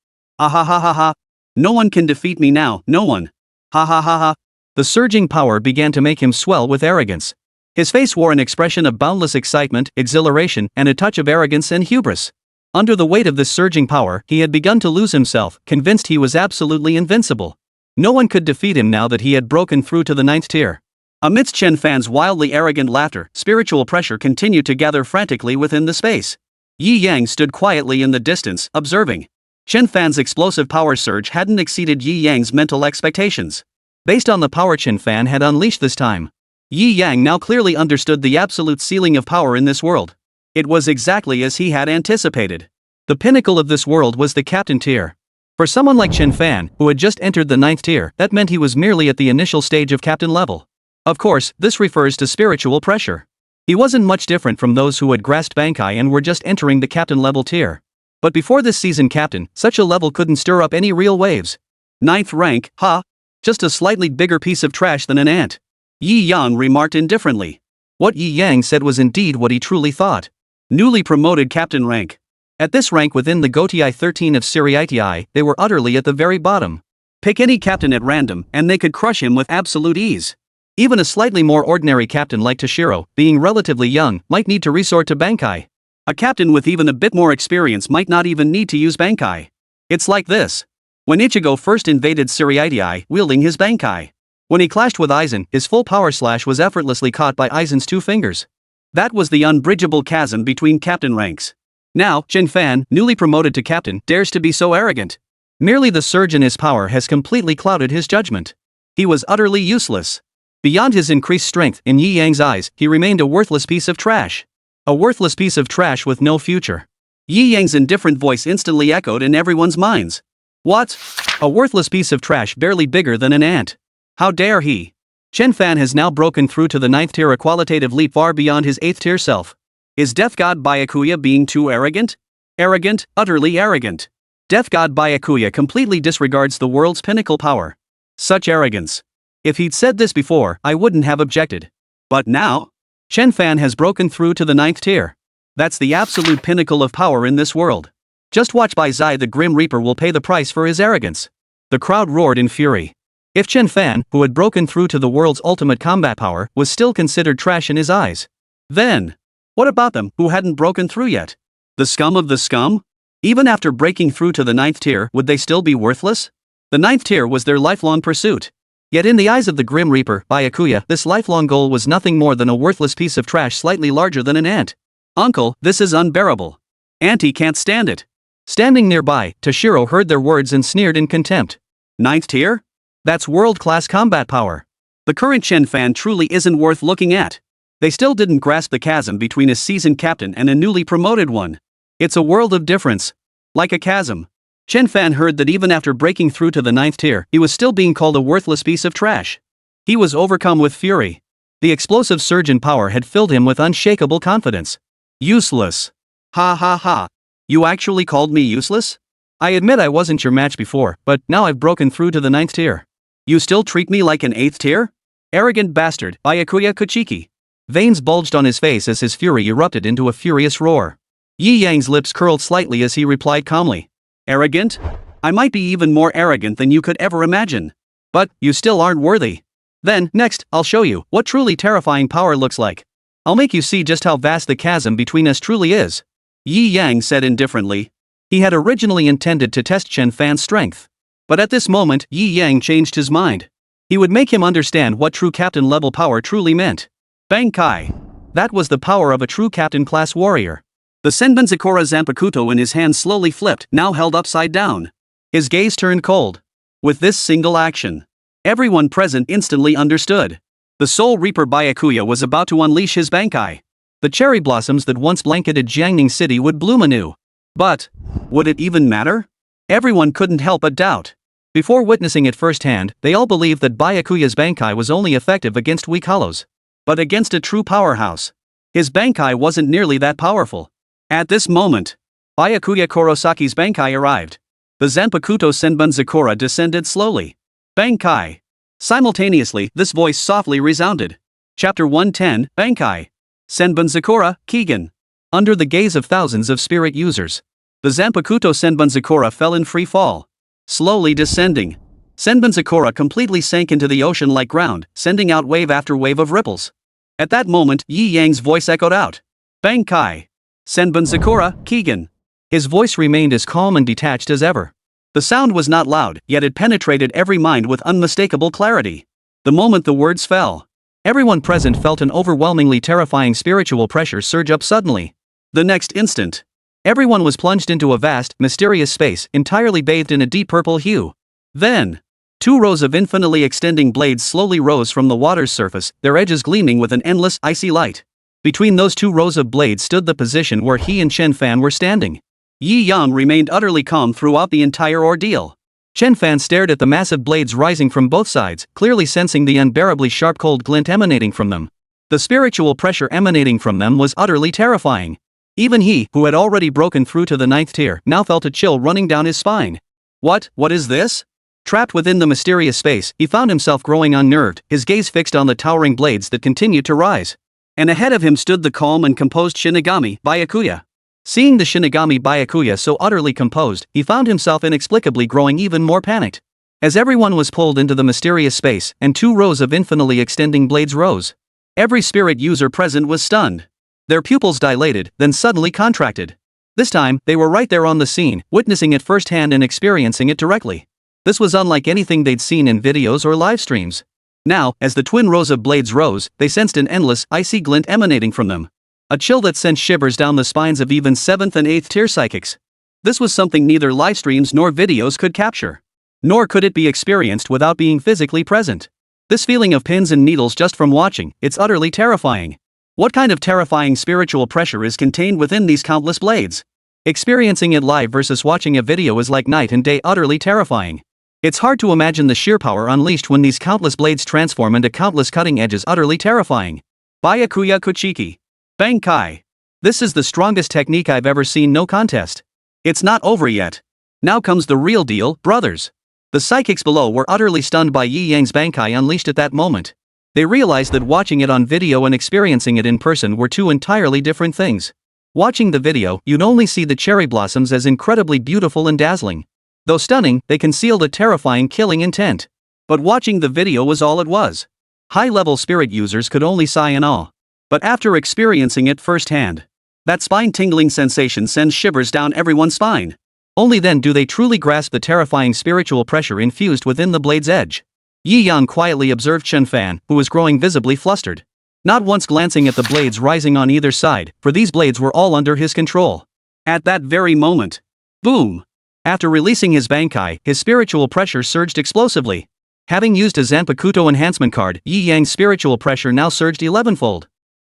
No one can defeat me now, no one. The surging power began to make him swell with arrogance. His face wore an expression of boundless excitement, exhilaration, and a touch of arrogance and hubris. Under the weight of this surging power, he had begun to lose himself, convinced he was absolutely invincible. No one could defeat him now that he had broken through to the 9th tier. Amidst Chen Fan's wildly arrogant laughter, spiritual pressure continued to gather frantically within the space. Yi Yang stood quietly in the distance, observing. Chen Fan's explosive power surge hadn't exceeded Yi Yang's mental expectations. Based on the power Chen Fan had unleashed this time, Yi Yang now clearly understood the absolute ceiling of power in this world. It was exactly as he had anticipated. The pinnacle of this world was the captain tier. For someone like Chen Fan, who had just entered the 9th tier, that meant he was merely at the initial stage of captain level. Of course, this refers to spiritual pressure. He wasn't much different from those who had grasped Bankai and were just entering the captain level tier. But before this season captain, such a level couldn't stir up any real waves. 9th rank, ha? Just a slightly bigger piece of trash than an ant. Yi Yang remarked indifferently. What Yi Yang said was indeed what he truly thought. Newly promoted captain rank. At this rank within the Gotii 13 of Siriitii, they were utterly at the very bottom. Pick any captain at random, and they could crush him with absolute ease. Even a slightly more ordinary captain like Toshiro, being relatively young, might need to resort to Bankai. A captain with even a bit more experience might not even need to use Bankai. It's like this. When Ichigo first invaded Siriitii, wielding his Bankai. When he clashed with Aizen, his full power slash was effortlessly caught by Aizen's 2 fingers. That was the unbridgeable chasm between captain ranks. Now, Chen Fan, newly promoted to captain, dares to be so arrogant. Merely the surge in his power has completely clouded his judgment. He was utterly useless. Beyond his increased strength, in Yi Yang's eyes, he remained a worthless piece of trash. A worthless piece of trash with no future. Yi Yang's indifferent voice instantly echoed in everyone's minds. What? A worthless piece of trash barely bigger than an ant. How dare he? Chen Fan has now broken through to the 9th tier, a qualitative leap far beyond his 8th tier self. Is Death God Byakuya being too arrogant? Arrogant, utterly arrogant. Death God Byakuya completely disregards the world's pinnacle power. Such arrogance. If he'd said this before, I wouldn't have objected. But now? Chen Fan has broken through to the 9th tier. That's the absolute pinnacle of power in this world. Just watch Bai Zai, the Grim Reaper will pay the price for his arrogance. The crowd roared in fury. If Chen Fan, who had broken through to the world's ultimate combat power, was still considered trash in his eyes, then, what about them who hadn't broken through yet? The scum of the scum? Even after breaking through to the 9th tier, would they still be worthless? The 9th tier was their lifelong pursuit. Yet in the eyes of the Grim Reaper, Byakuya, this lifelong goal was nothing more than a worthless piece of trash slightly larger than an ant. Uncle, this is unbearable. Auntie can't stand it. Standing nearby, Toshiro heard their words and sneered in contempt. 9th tier? That's world-class combat power. The current Chen Fan truly isn't worth looking at. They still didn't grasp the chasm between a seasoned captain and a newly promoted one. It's a world of difference. Like a chasm. Chen Fan heard that even after breaking through to the 9th tier, he was still being called a worthless piece of trash. He was overcome with fury. The explosive surge in power had filled him with unshakable confidence. Useless. Ha ha ha. You actually called me useless? I admit I wasn't your match before, but now I've broken through to the 9th tier. You still treat me like an 8th tier? Arrogant bastard, Byakuya Kuchiki. Veins bulged on his face as his fury erupted into a furious roar. Yi Yang's lips curled slightly as he replied calmly. Arrogant? I might be even more arrogant than you could ever imagine. But, you still aren't worthy. Then, next, I'll show you what truly terrifying power looks like. I'll make you see just how vast the chasm between us truly is. Yi Yang said indifferently. He had originally intended to test Chen Fan's strength. But at this moment, Yi Yang changed his mind. He would make him understand what true captain-level power truly meant. Bankai. That was the power of a true captain-class warrior. The Senbon Zakura Zanpakuto in his hand slowly flipped, now held upside down. His gaze turned cold. With this single action, everyone present instantly understood. The Soul Reaper Byakuya was about to unleash his Bankai. The cherry blossoms that once blanketed Jiangning City would bloom anew. But, would it even matter? Everyone couldn't help but doubt. Before witnessing it firsthand, they all believed that Byakuya's Bankai was only effective against weak hollows. But against a true powerhouse, his Bankai wasn't nearly that powerful. At this moment, Byakuya Kurosaki's Bankai arrived. The Zanpakuto Senbon Zakura descended slowly. Bankai. Simultaneously, this voice softly resounded. Chapter 110, Bankai. Senbon Zakura, Keegan. Under the gaze of thousands of spirit users, the Zanpakuto Senbon Zakura fell in free fall. Slowly descending. Senbon Zakura completely sank into the ocean like ground, sending out wave after wave of ripples. At that moment, Yi Yang's voice echoed out. Bankai. Senbon Zakura, Keegan. His voice remained as calm and detached as ever. The sound was not loud, yet it penetrated every mind with unmistakable clarity. The moment the words fell, everyone present felt an overwhelmingly terrifying spiritual pressure surge up suddenly. The next instant, everyone was plunged into a vast, mysterious space entirely bathed in a deep purple hue. Then, 2 rows of infinitely extending blades slowly rose from the water's surface, their edges gleaming with an endless, icy light. Between those 2 rows of blades stood the position where he and Chen Fan were standing. Yi Yang remained utterly calm throughout the entire ordeal. Chen Fan stared at the massive blades rising from both sides, clearly sensing the unbearably sharp cold glint emanating from them. The spiritual pressure emanating from them was utterly terrifying. Even he, who had already broken through to the 9th tier, now felt a chill running down his spine. What is this? Trapped within the mysterious space, he found himself growing unnerved, his gaze fixed on the towering blades that continued to rise. And ahead of him stood the calm and composed Shinigami, Byakuya. Seeing the Shinigami Byakuya so utterly composed, he found himself inexplicably growing even more panicked. As everyone was pulled into the mysterious space, and 2 rows of infinitely extending blades rose. Every spirit user present was stunned. Their pupils dilated, then suddenly contracted. This time, they were right there on the scene, witnessing it firsthand and experiencing it directly. This was unlike anything they'd seen in videos or live streams. Now, as the twin rows of blades rose, they sensed an endless, icy glint emanating from them. A chill that sent shivers down the spines of even 7th and 8th tier psychics. This was something neither live streams nor videos could capture. Nor could it be experienced without being physically present. This feeling of pins and needles just from watching, it's utterly terrifying. What kind of terrifying spiritual pressure is contained within these countless blades? Experiencing it live versus watching a video is like night and day, utterly terrifying. It's hard to imagine the sheer power unleashed when these countless blades transform into countless cutting edges, utterly terrifying. Byakuya Kuchiki. Bankai. This is the strongest technique I've ever seen, no contest. It's not over yet. Now comes the real deal, brothers. The psychics below were utterly stunned by Yi Yang's Bankai unleashed at that moment. They realized that watching it on video and experiencing it in person were 2 entirely different things. Watching the video, you'd only see the cherry blossoms as incredibly beautiful and dazzling. Though stunning, they concealed a terrifying killing intent. But watching the video was all it was. High-level spirit users could only sigh in awe. But after experiencing it firsthand, that spine-tingling sensation sends shivers down everyone's spine. Only then do they truly grasp the terrifying spiritual pressure infused within the blade's edge. Yi Yang quietly observed Chen Fan, who was growing visibly flustered. Not once glancing at the blades rising on either side, for these blades were all under his control. At that very moment, boom! After releasing his Bankai, his spiritual pressure surged explosively. Having used a Zanpakuto enhancement card, Yi Yang's spiritual pressure now surged 11-fold.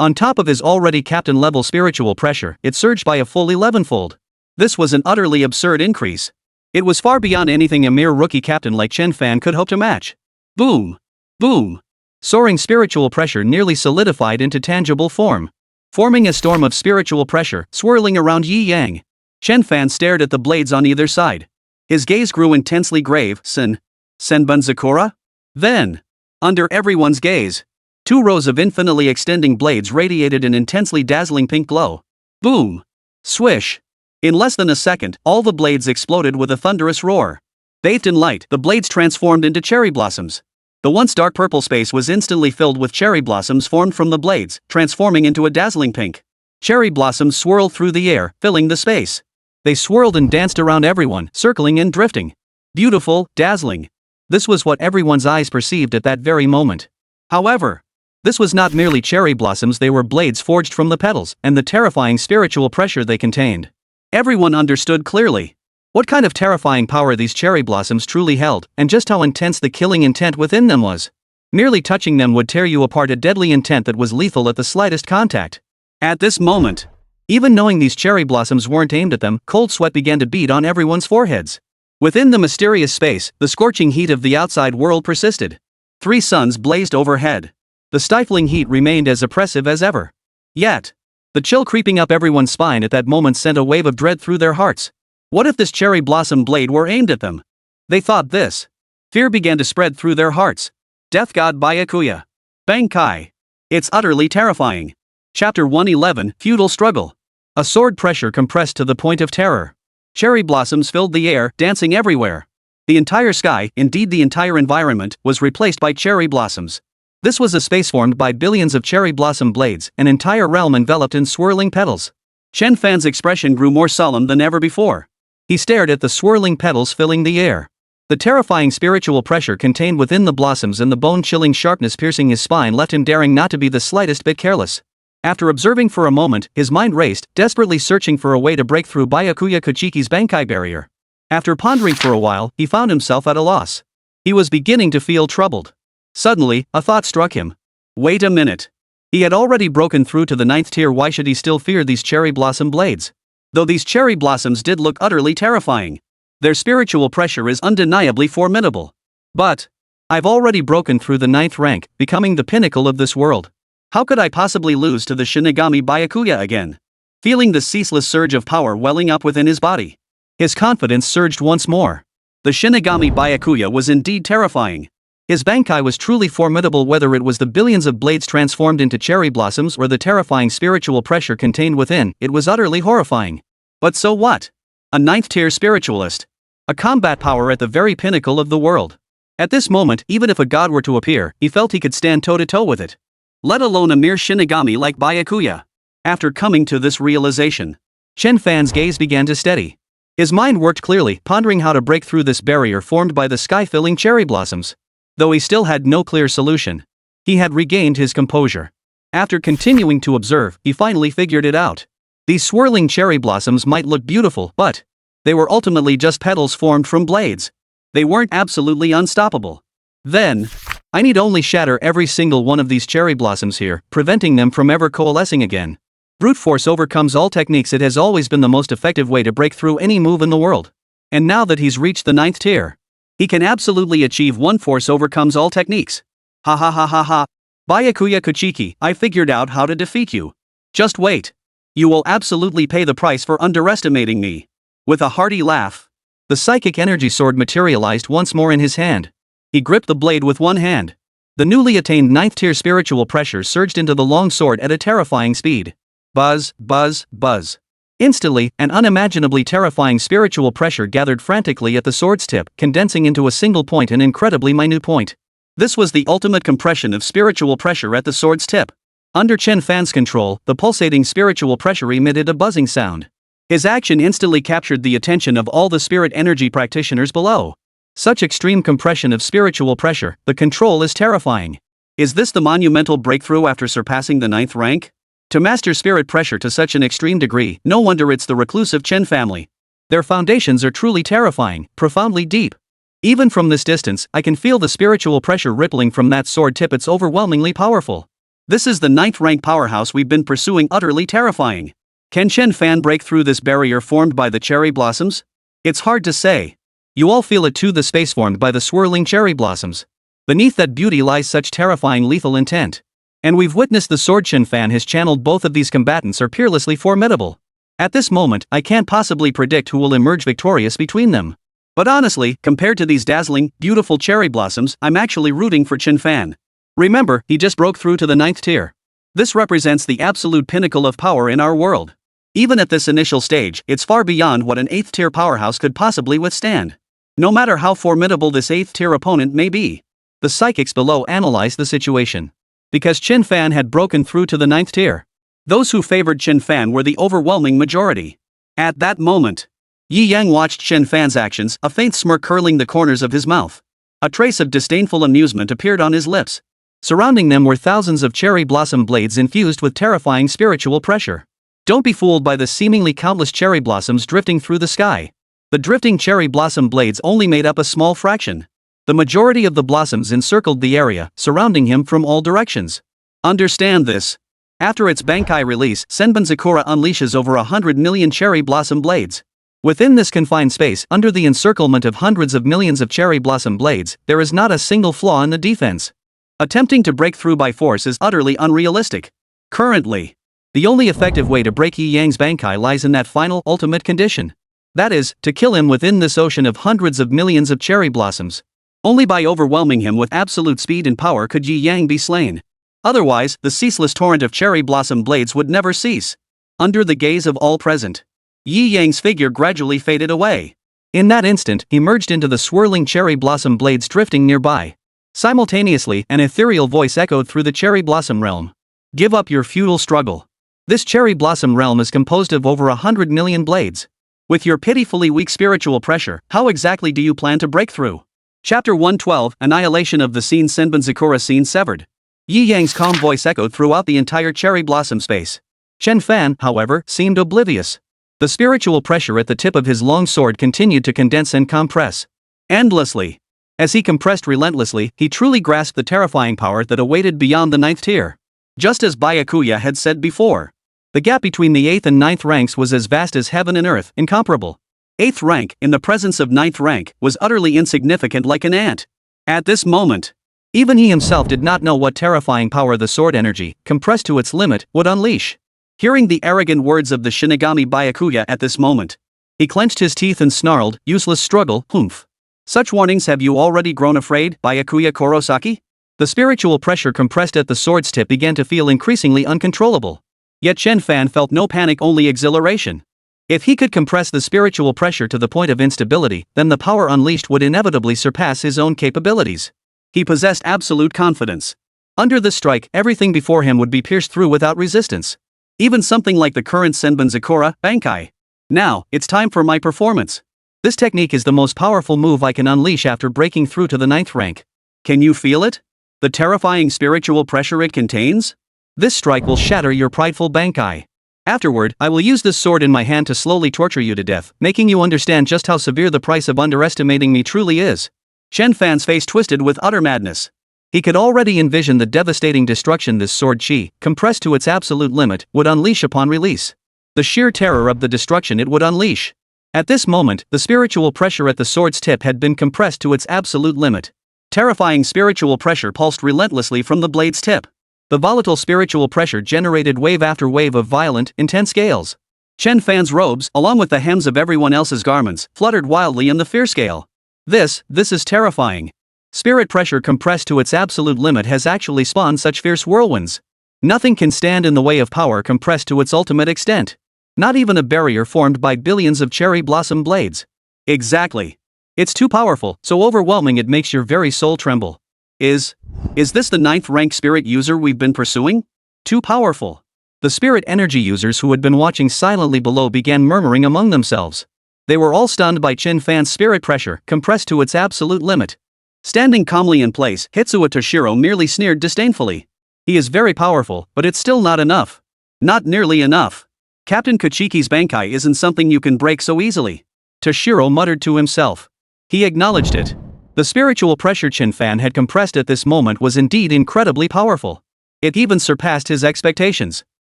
On top of his already captain-level spiritual pressure, it surged by a full 11-fold. This was an utterly absurd increase. It was far beyond anything a mere rookie captain like Chen Fan could hope to match. Boom! Boom! Soaring spiritual pressure nearly solidified into tangible form, forming a storm of spiritual pressure swirling around Yi Yang. Chen Fan stared at the blades on either side. His gaze grew intensely grave. Senbun Zakura? Then, under everyone's gaze, 2 rows of infinitely extending blades radiated an intensely dazzling pink glow. Boom! Swish! In less than a second, all the blades exploded with a thunderous roar. Bathed in light, the blades transformed into cherry blossoms. The once dark purple space was instantly filled with cherry blossoms formed from the blades, transforming into a dazzling pink. Cherry blossoms swirled through the air, filling the space. They swirled and danced around everyone, circling and drifting. Beautiful, dazzling. This was what everyone's eyes perceived at that very moment. However, this was not merely cherry blossoms, they were blades forged from the petals, and the terrifying spiritual pressure they contained. Everyone understood clearly what kind of terrifying power these cherry blossoms truly held, and just how intense the killing intent within them was. Merely touching them would tear you apart, a deadly intent that was lethal at the slightest contact. At this moment, even knowing these cherry blossoms weren't aimed at them, cold sweat began to bead on everyone's foreheads. Within the mysterious space, the scorching heat of the outside world persisted. 3 suns blazed overhead. The stifling heat remained as oppressive as ever. Yet, the chill creeping up everyone's spine at that moment sent a wave of dread through their hearts. What if this cherry blossom blade were aimed at them? They thought this. Fear began to spread through their hearts. Death God Byakuya. Bankai. It's utterly terrifying. Chapter 111, Feudal Struggle. A sword pressure compressed to the point of terror. Cherry blossoms filled the air, dancing everywhere. The entire sky, indeed the entire environment, was replaced by cherry blossoms. This was a space formed by billions of cherry blossom blades, an entire realm enveloped in swirling petals. Chen Fan's expression grew more solemn than ever before. He stared at the swirling petals filling the air. The terrifying spiritual pressure contained within the blossoms and the bone-chilling sharpness piercing his spine left him daring not to be the slightest bit careless. After observing for a moment, his mind raced, desperately searching for a way to break through Byakuya Kuchiki's Bankai barrier. After pondering for a while, he found himself at a loss. He was beginning to feel troubled. Suddenly, a thought struck him. Wait a minute. He had already broken through to the 9th tier, why should he still fear these cherry blossom blades? Though these cherry blossoms did look utterly terrifying, their spiritual pressure is undeniably formidable. But I've already broken through the 9th rank, becoming the pinnacle of this world. How could I possibly lose to the Shinigami Byakuya again? Feeling the ceaseless surge of power welling up within his body, his confidence surged once more. The Shinigami Byakuya was indeed terrifying. His bankai was truly formidable, whether it was the billions of blades transformed into cherry blossoms or the terrifying spiritual pressure contained within, it was utterly horrifying. But so what? A 9th tier spiritualist. A combat power at the very pinnacle of the world. At this moment, even if a god were to appear, he felt he could stand toe-to-toe with it. Let alone a mere Shinigami like Byakuya. After coming to this realization, Chen Fan's gaze began to steady. His mind worked clearly, pondering how to break through this barrier formed by the sky-filling cherry blossoms. Though he still had no clear solution, he had regained his composure. After continuing to observe, he finally figured it out. These swirling cherry blossoms might look beautiful, but they were ultimately just petals formed from blades. They weren't absolutely unstoppable. Then, I need only shatter every single one of these cherry blossoms here, preventing them from ever coalescing again. Brute force overcomes all techniques. It has always been the most effective way to break through any move in the world. And now that he's reached the 9th tier, he can absolutely achieve one force overcomes all techniques. Ha ha ha ha ha. Byakuya Kuchiki, I figured out how to defeat you. Just wait. You will absolutely pay the price for underestimating me. With a hearty laugh, the psychic energy sword materialized once more in his hand. He gripped the blade with one hand. The newly attained 9th tier spiritual pressure surged into the long sword at a terrifying speed. Buzz, buzz, buzz. Instantly, an unimaginably terrifying spiritual pressure gathered frantically at the sword's tip, condensing into a single point, an incredibly minute point. This was the ultimate compression of spiritual pressure at the sword's tip. Under Chen Fan's control, the pulsating spiritual pressure emitted a buzzing sound. His action instantly captured the attention of all the spirit energy practitioners below. Such extreme compression of spiritual pressure, the control is terrifying. Is this the monumental breakthrough after surpassing the 9th rank? To master spirit pressure to such an extreme degree, no wonder it's the reclusive Chen family. Their foundations are truly terrifying, profoundly deep. Even from this distance, I can feel the spiritual pressure rippling from that sword tip. It's overwhelmingly powerful. This is the 9th rank powerhouse we've been pursuing, utterly terrifying. Can Chen Fan break through this barrier formed by the cherry blossoms? It's hard to say. You all feel it too, the space formed by the swirling cherry blossoms. Beneath that beauty lies such terrifying lethal intent. And we've witnessed the sword Chen Fan has channeled. Both of these combatants are peerlessly formidable. At this moment, I can't possibly predict who will emerge victorious between them. But honestly, compared to these dazzling, beautiful cherry blossoms, I'm actually rooting for Chen Fan. Remember, he just broke through to the 9th tier. This represents the absolute pinnacle of power in our world. Even at this initial stage, it's far beyond what an 8th tier powerhouse could possibly withstand. No matter how formidable this 8th tier opponent may be. The psychics below analyzed the situation. Because Chen Fan had broken through to the 9th tier, those who favored Chen Fan were the overwhelming majority. At that moment, Yi Yang watched Chen Fan's actions, a faint smirk curling the corners of his mouth. A trace of disdainful amusement appeared on his lips. Surrounding them were thousands of cherry blossom blades infused with terrifying spiritual pressure. Don't be fooled by the seemingly countless cherry blossoms drifting through the sky. The drifting cherry blossom blades only made up a small fraction. The majority of the blossoms encircled the area, surrounding him from all directions. Understand this. After its Bankai release, Senbon Sakura unleashes over 100 million cherry blossom blades. Within this confined space, under the encirclement of hundreds of millions of cherry blossom blades, there is not a single flaw in the defense. Attempting to break through by force is utterly unrealistic. Currently, the only effective way to break Yi Yang's Bankai lies in that final, ultimate condition. That is, to kill him within this ocean of hundreds of millions of cherry blossoms. Only by overwhelming him with absolute speed and power could Yi Yang be slain. Otherwise, the ceaseless torrent of cherry blossom blades would never cease. Under the gaze of all present, Yi Yang's figure gradually faded away. In that instant, he merged into the swirling cherry blossom blades drifting nearby. Simultaneously, an ethereal voice echoed through the cherry blossom realm. Give up your futile struggle. This cherry blossom realm is composed of over 100 million blades. With your pitifully weak spiritual pressure, how exactly do you plan to break through? Chapter 112, Annihilation of the Scene. Senbon Sakura scene severed. Yi Yang's calm voice echoed throughout the entire cherry blossom space. Chen Fan, however, seemed oblivious. The spiritual pressure at the tip of his long sword continued to condense and compress endlessly. As he compressed relentlessly, he truly grasped the terrifying power that awaited beyond the 9th tier. Just as Byakuya had said before, The gap between the 8th and ninth ranks was as vast as heaven and earth, incomparable. 8th rank, in the presence of 9th rank, was utterly insignificant like an ant. At this moment, even he himself did not know what terrifying power the sword energy, compressed to its limit, would unleash. Hearing the arrogant words of the Shinigami Byakuya at this moment, he clenched his teeth and snarled, "Useless struggle, humph. Such warnings, have you already grown afraid, Byakuya Kurosaki?" The spiritual pressure compressed at the sword's tip began to feel increasingly uncontrollable. Yet Chen Fan felt no panic, only exhilaration. If he could compress the spiritual pressure to the point of instability, then the power unleashed would inevitably surpass his own capabilities. He possessed absolute confidence. Under the strike, everything before him would be pierced through without resistance. Even something like the current Senbon Zakura, Bankai. Now, it's time for my performance. This technique is the most powerful move I can unleash after breaking through to the 9th rank. Can you feel it? The terrifying spiritual pressure it contains? This strike will shatter your prideful Bankai. Afterward, I will use this sword in my hand to slowly torture you to death, making you understand just how severe the price of underestimating me truly is. Chen Fan's face twisted with utter madness. He could already envision the devastating destruction this sword chi, compressed to its absolute limit, would unleash upon release. The sheer terror of the destruction it would unleash. At this moment, the spiritual pressure at the sword's tip had been compressed to its absolute limit. Terrifying spiritual pressure pulsed relentlessly from the blade's tip. The volatile spiritual pressure generated wave after wave of violent, intense gales. Chen Fan's robes, along with the hems of everyone else's garments, fluttered wildly in the fierce gale. This is terrifying. Spirit pressure compressed to its absolute limit has actually spawned such fierce whirlwinds. Nothing can stand in the way of power compressed to its ultimate extent. Not even a barrier formed by billions of cherry blossom blades. Exactly. It's too powerful, so overwhelming it makes your very soul tremble. Is this the 9th rank spirit user we've been pursuing? Too powerful. The spirit energy users who had been watching silently below began murmuring among themselves. They were all stunned by Chen Fan's spirit pressure, compressed to its absolute limit. Standing calmly in place, Hitsuo Toshiro merely sneered disdainfully. He is very powerful, but it's still not enough. Not nearly enough. Captain Kuchiki's Bankai isn't something you can break so easily. Toshiro muttered to himself. He acknowledged it. The spiritual pressure Chen Fan had compressed at this moment was indeed incredibly powerful. It even surpassed his expectations.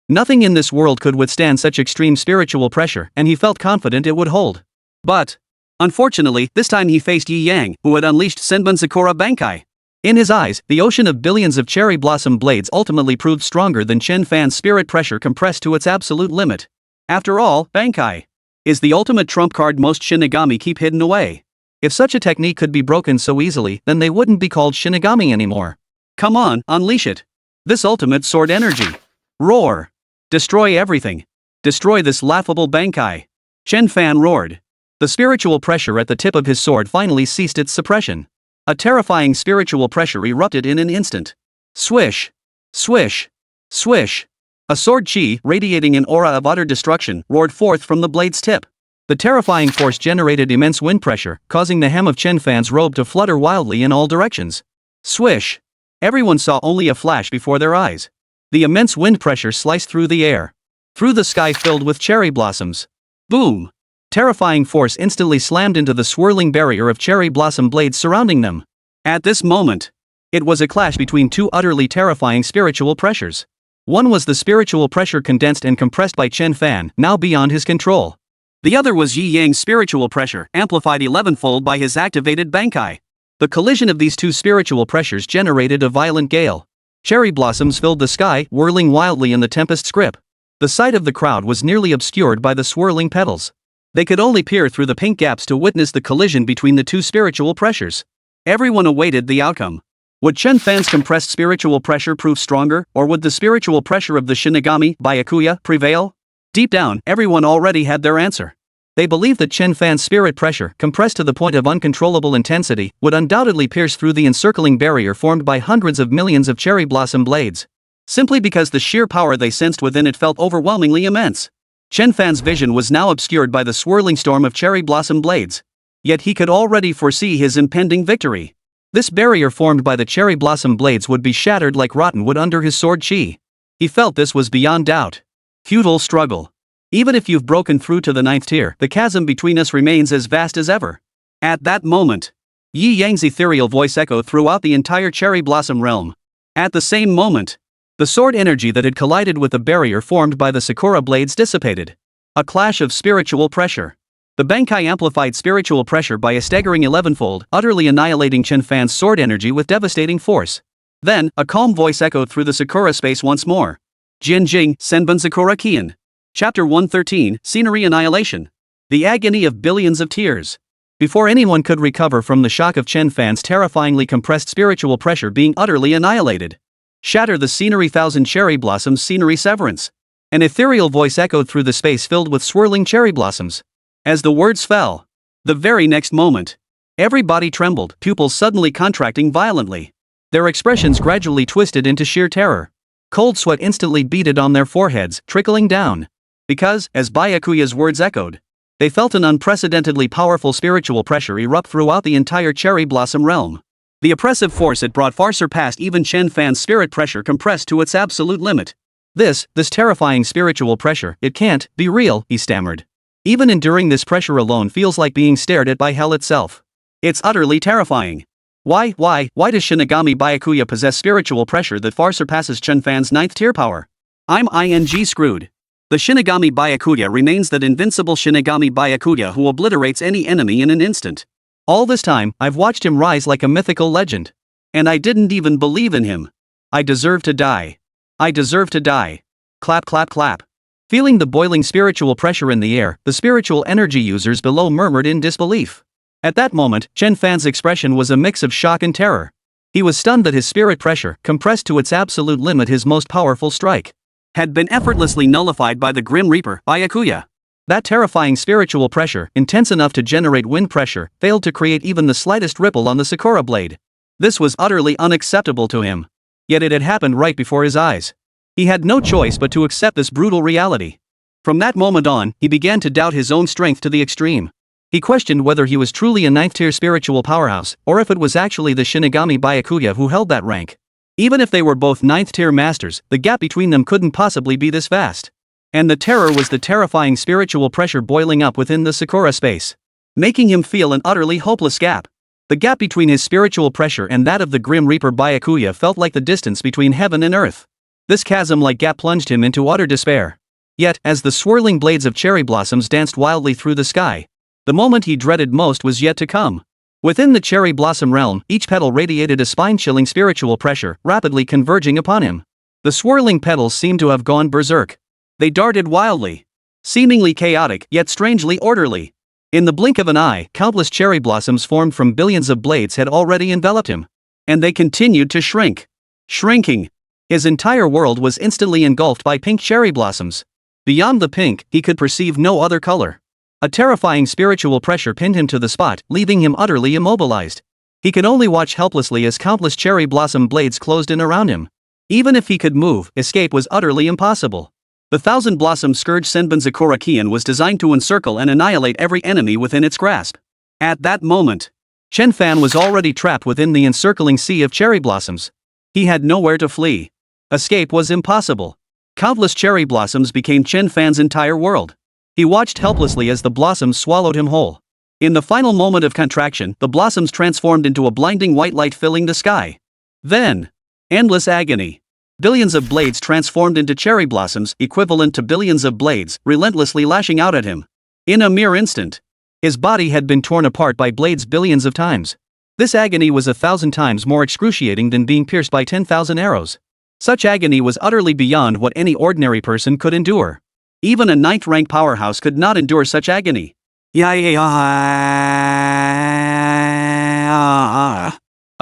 Nothing in this world could withstand such extreme spiritual pressure, and he felt confident it would hold. But, unfortunately, this time he faced Yi Yang, who had unleashed Senbon Sakura Bankai. In his eyes, the ocean of billions of cherry blossom blades ultimately proved stronger than Chen Fan's spirit pressure compressed to its absolute limit. After all, Bankai is the ultimate trump card most Shinigami keep hidden away. If such a technique could be broken so easily, then they wouldn't be called Shinigami anymore. Come on, unleash it. This ultimate sword energy. Roar. Destroy everything. Destroy this laughable Bankai. Chen Fan roared. The spiritual pressure at the tip of his sword finally ceased its suppression. A terrifying spiritual pressure erupted in an instant. Swish. Swish. Swish. A sword chi, radiating an aura of utter destruction, roared forth from the blade's tip. The terrifying force generated immense wind pressure, causing the hem of Chen Fan's robe to flutter wildly in all directions. Swish. Everyone saw only a flash before their eyes. The immense wind pressure sliced through the air. Through the sky filled with cherry blossoms. Boom. Terrifying force instantly slammed into the swirling barrier of cherry blossom blades surrounding them. At this moment, it was a clash between two utterly terrifying spiritual pressures. One was the spiritual pressure condensed and compressed by Chen Fan, now beyond his control. The other was Yi Yang's spiritual pressure, amplified 11-fold by his activated Bankai. The collision of these two spiritual pressures generated a violent gale. Cherry blossoms filled the sky, whirling wildly in the tempest's grip. The sight of the crowd was nearly obscured by the swirling petals. They could only peer through the pink gaps to witness the collision between the two spiritual pressures. Everyone awaited the outcome. Would Chen Fan's compressed spiritual pressure prove stronger, or would the spiritual pressure of the Shinigami, Byakuya, prevail? Deep down, everyone already had their answer. They believed that Chen Fan's spirit pressure, compressed to the point of uncontrollable intensity, would undoubtedly pierce through the encircling barrier formed by hundreds of millions of cherry blossom blades. Simply because the sheer power they sensed within it felt overwhelmingly immense. Chen Fan's vision was now obscured by the swirling storm of cherry blossom blades. Yet he could already foresee his impending victory. This barrier formed by the cherry blossom blades would be shattered like rotten wood under his sword chi. He felt this was beyond doubt. Futile struggle. Even if you've broken through to the 9th tier, the chasm between us remains as vast as ever. At that moment, Yi Yang's ethereal voice echoed throughout the entire cherry blossom realm. At the same moment, The sword energy that had collided with the barrier formed by the Sakura blades dissipated. A clash of spiritual pressure. The Bankai amplified spiritual pressure by a staggering 11-fold, utterly annihilating Chen Fan's sword energy with devastating force. Then, a calm voice echoed through the Sakura space once more. Jianjing, Senbun Sakura Kian. Chapter 113, Scenery Annihilation. The agony of billions of tears. Before anyone could recover from the shock of Chen Fan's terrifyingly compressed spiritual pressure being utterly annihilated. Shatter the scenery, thousand cherry blossoms, scenery severance. An ethereal voice echoed through the space filled with swirling cherry blossoms. As the words fell, the very next moment, every body trembled, pupils suddenly contracting violently. Their expressions gradually twisted into sheer terror. Cold sweat instantly beaded on their foreheads, trickling down. Because, as Byakuya's words echoed, they felt an unprecedentedly powerful spiritual pressure erupt throughout the entire cherry blossom realm. The oppressive force it brought far surpassed even Chen Fan's spirit pressure compressed to its absolute limit. This terrifying spiritual pressure, it can't be real, he stammered. Even enduring this pressure alone feels like being stared at by hell itself. It's utterly terrifying. Why does Shinigami Byakuya possess spiritual pressure that far surpasses Chen Fan's 9th tier power? I'm screwed. The Shinigami Byakuya remains that invincible Shinigami Byakuya who obliterates any enemy in an instant. All this time, I've watched him rise like a mythical legend. And I didn't even believe in him. I deserve to die. I deserve to die. Clap clap clap. Feeling the boiling spiritual pressure in the air, the spiritual energy users below murmured in disbelief. At that moment, Chen Fan's expression was a mix of shock and terror. He was stunned that his spirit pressure, compressed to its absolute limit, his most powerful strike, had been effortlessly nullified by the Grim Reaper, Byakuya. That terrifying spiritual pressure, intense enough to generate wind pressure, failed to create even the slightest ripple on the Sakura blade. This was utterly unacceptable to him. Yet it had happened right before his eyes. He had no choice but to accept this brutal reality. From that moment on, he began to doubt his own strength to the extreme. He questioned whether he was truly a 9th tier spiritual powerhouse, or if it was actually the Shinigami Byakuya who held that rank. Even if they were both 9th tier masters, the gap between them couldn't possibly be this vast. And the terror was the terrifying spiritual pressure boiling up within the Sakura space, making him feel an utterly hopeless gap. The gap between his spiritual pressure and that of the Grim Reaper Byakuya felt like the distance between heaven and earth. This chasm-like gap plunged him into utter despair. Yet, as the swirling blades of cherry blossoms danced wildly through the sky, the moment he dreaded most was yet to come. Within the cherry blossom realm, each petal radiated a spine-chilling spiritual pressure, rapidly converging upon him. The swirling petals seemed to have gone berserk. They darted wildly, seemingly chaotic, yet strangely orderly. In the blink of an eye, countless cherry blossoms formed from billions of blades had already enveloped him. And they continued to shrink. Shrinking. His entire world was instantly engulfed by pink cherry blossoms. Beyond the pink, he could perceive no other color. A terrifying spiritual pressure pinned him to the spot, leaving him utterly immobilized. He could only watch helplessly as countless cherry blossom blades closed in around him. Even if he could move, escape was utterly impossible. The Thousand Blossom Scourge Senbun Sakura Kian was designed to encircle and annihilate every enemy within its grasp. At that moment, Chen Fan was already trapped within the encircling sea of cherry blossoms. He had nowhere to flee. Escape was impossible. Countless cherry blossoms became Chen Fan's entire world. He watched helplessly as the blossoms swallowed him whole. In the final moment of contraction, the blossoms transformed into a blinding white light filling the sky. Then, endless agony. Billions of blades transformed into cherry blossoms, equivalent to billions of blades, relentlessly lashing out at him. In a mere instant, his body had been torn apart by blades billions of times. This agony was 1,000 times more excruciating than being pierced by 10,000 arrows. Such agony was utterly beyond what any ordinary person could endure. Even a 9th rank powerhouse could not endure such agony. A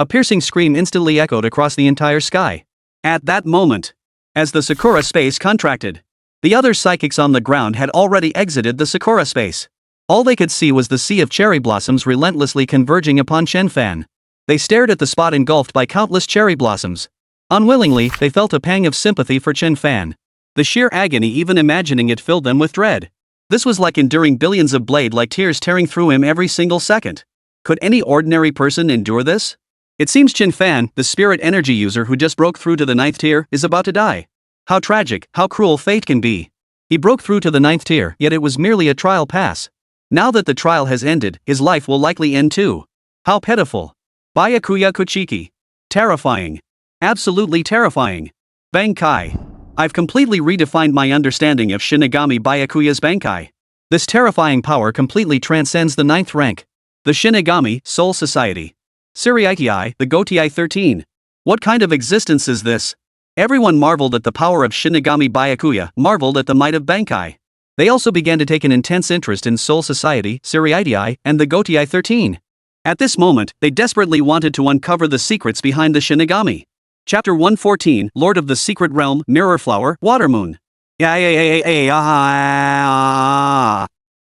piercing scream instantly echoed across the entire sky. At that moment, as the Sakura space contracted, the other psychics on the ground had already exited the Sakura space. All they could see was the sea of cherry blossoms relentlessly converging upon Chen Fan. They stared at the spot engulfed by countless cherry blossoms. Unwillingly, they felt a pang of sympathy for Chen Fan. The sheer agony even imagining it filled them with dread. This was like enduring billions of blade-like tears tearing through him every single second. Could any ordinary person endure this? It seems Chen Fan, the spirit energy user who just broke through to the 9th tier, is about to die. How tragic, how cruel fate can be. He broke through to the 9th tier, yet it was merely a trial pass. Now that the trial has ended, his life will likely end too. How pitiful. Byakuya Kuchiki. Terrifying. Absolutely terrifying. Bankai. I've completely redefined my understanding of Shinigami Byakuya's Bankai. This terrifying power completely transcends the 9th rank. The Shinigami, Soul Society. Siriitii, the Gotii 13. What kind of existence is this? Everyone marveled at the power of Shinigami Byakuya, marveled at the might of Bankai. They also began to take an intense interest in Soul Society, Siriitii, and the Gotii 13. At this moment, they desperately wanted to uncover the secrets behind the Shinigami. Chapter 114, Lord of the Secret Realm, Mirror Flower, Watermoon.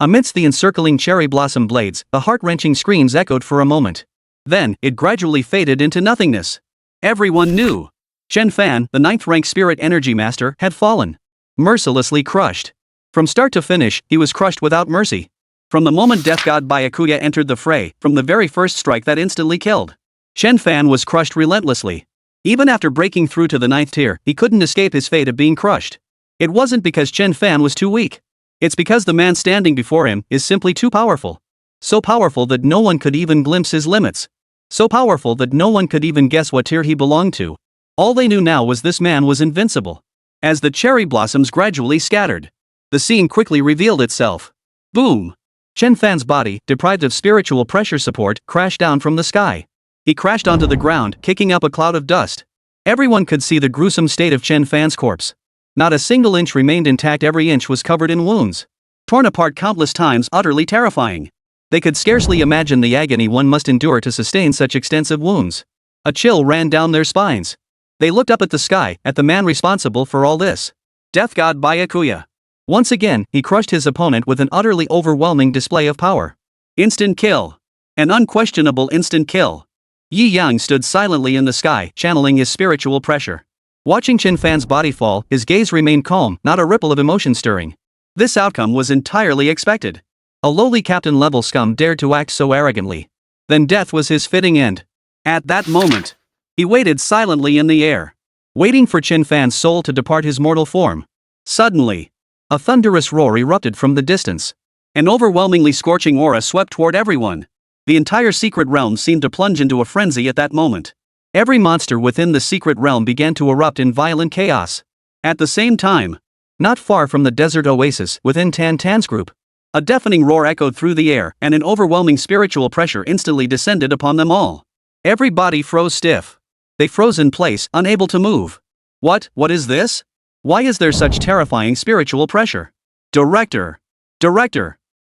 Amidst the encircling cherry blossom blades, the heart-wrenching screams echoed for a moment. Then, it gradually faded into nothingness. Everyone knew. Chen Fan, the 9th rank spirit energy master, had fallen. Mercilessly crushed. From start to finish, he was crushed without mercy. From the moment Death God Byakuya entered the fray, from the very first strike that instantly killed, Chen Fan was crushed relentlessly. Even after breaking through to the 9th tier, he couldn't escape his fate of being crushed. It wasn't because Chen Fan was too weak. It's because the man standing before him is simply too powerful. So powerful that no one could even glimpse his limits. So powerful that no one could even guess what tier he belonged to. All they knew now was this man was invincible. As the cherry blossoms gradually scattered, the scene quickly revealed itself. Boom! Chen Fan's body, deprived of spiritual pressure support, crashed down from the sky. He crashed onto the ground, kicking up a cloud of dust. Everyone could see the gruesome state of Chen Fan's corpse. Not a single inch remained intact, every inch was covered in wounds. Torn apart countless times, utterly terrifying. They could scarcely imagine the agony one must endure to sustain such extensive wounds. A chill ran down their spines. They looked up at the sky, at the man responsible for all this. Death God Byakuya. Once again, he crushed his opponent with an utterly overwhelming display of power. Instant kill. An unquestionable instant kill. Yi Yang stood silently in the sky, channeling his spiritual pressure. Watching Chen Fan's body fall, his gaze remained calm, not a ripple of emotion stirring. This outcome was entirely expected. A lowly captain-level scum dared to act so arrogantly. Then death was his fitting end. At that moment, he waited silently in the air, waiting for Chen Fan's soul to depart his mortal form. Suddenly, a thunderous roar erupted from the distance. An overwhelmingly scorching aura swept toward everyone. The entire secret realm seemed to plunge into a frenzy at that moment. Every monster within the secret realm began to erupt in violent chaos. At the same time, not far from the desert oasis within Tan Tan's group, a deafening roar echoed through the air, and an overwhelming spiritual pressure instantly descended upon them all. Every body froze stiff. They froze in place, unable to move. What is this? Why is there such terrifying spiritual pressure? Director!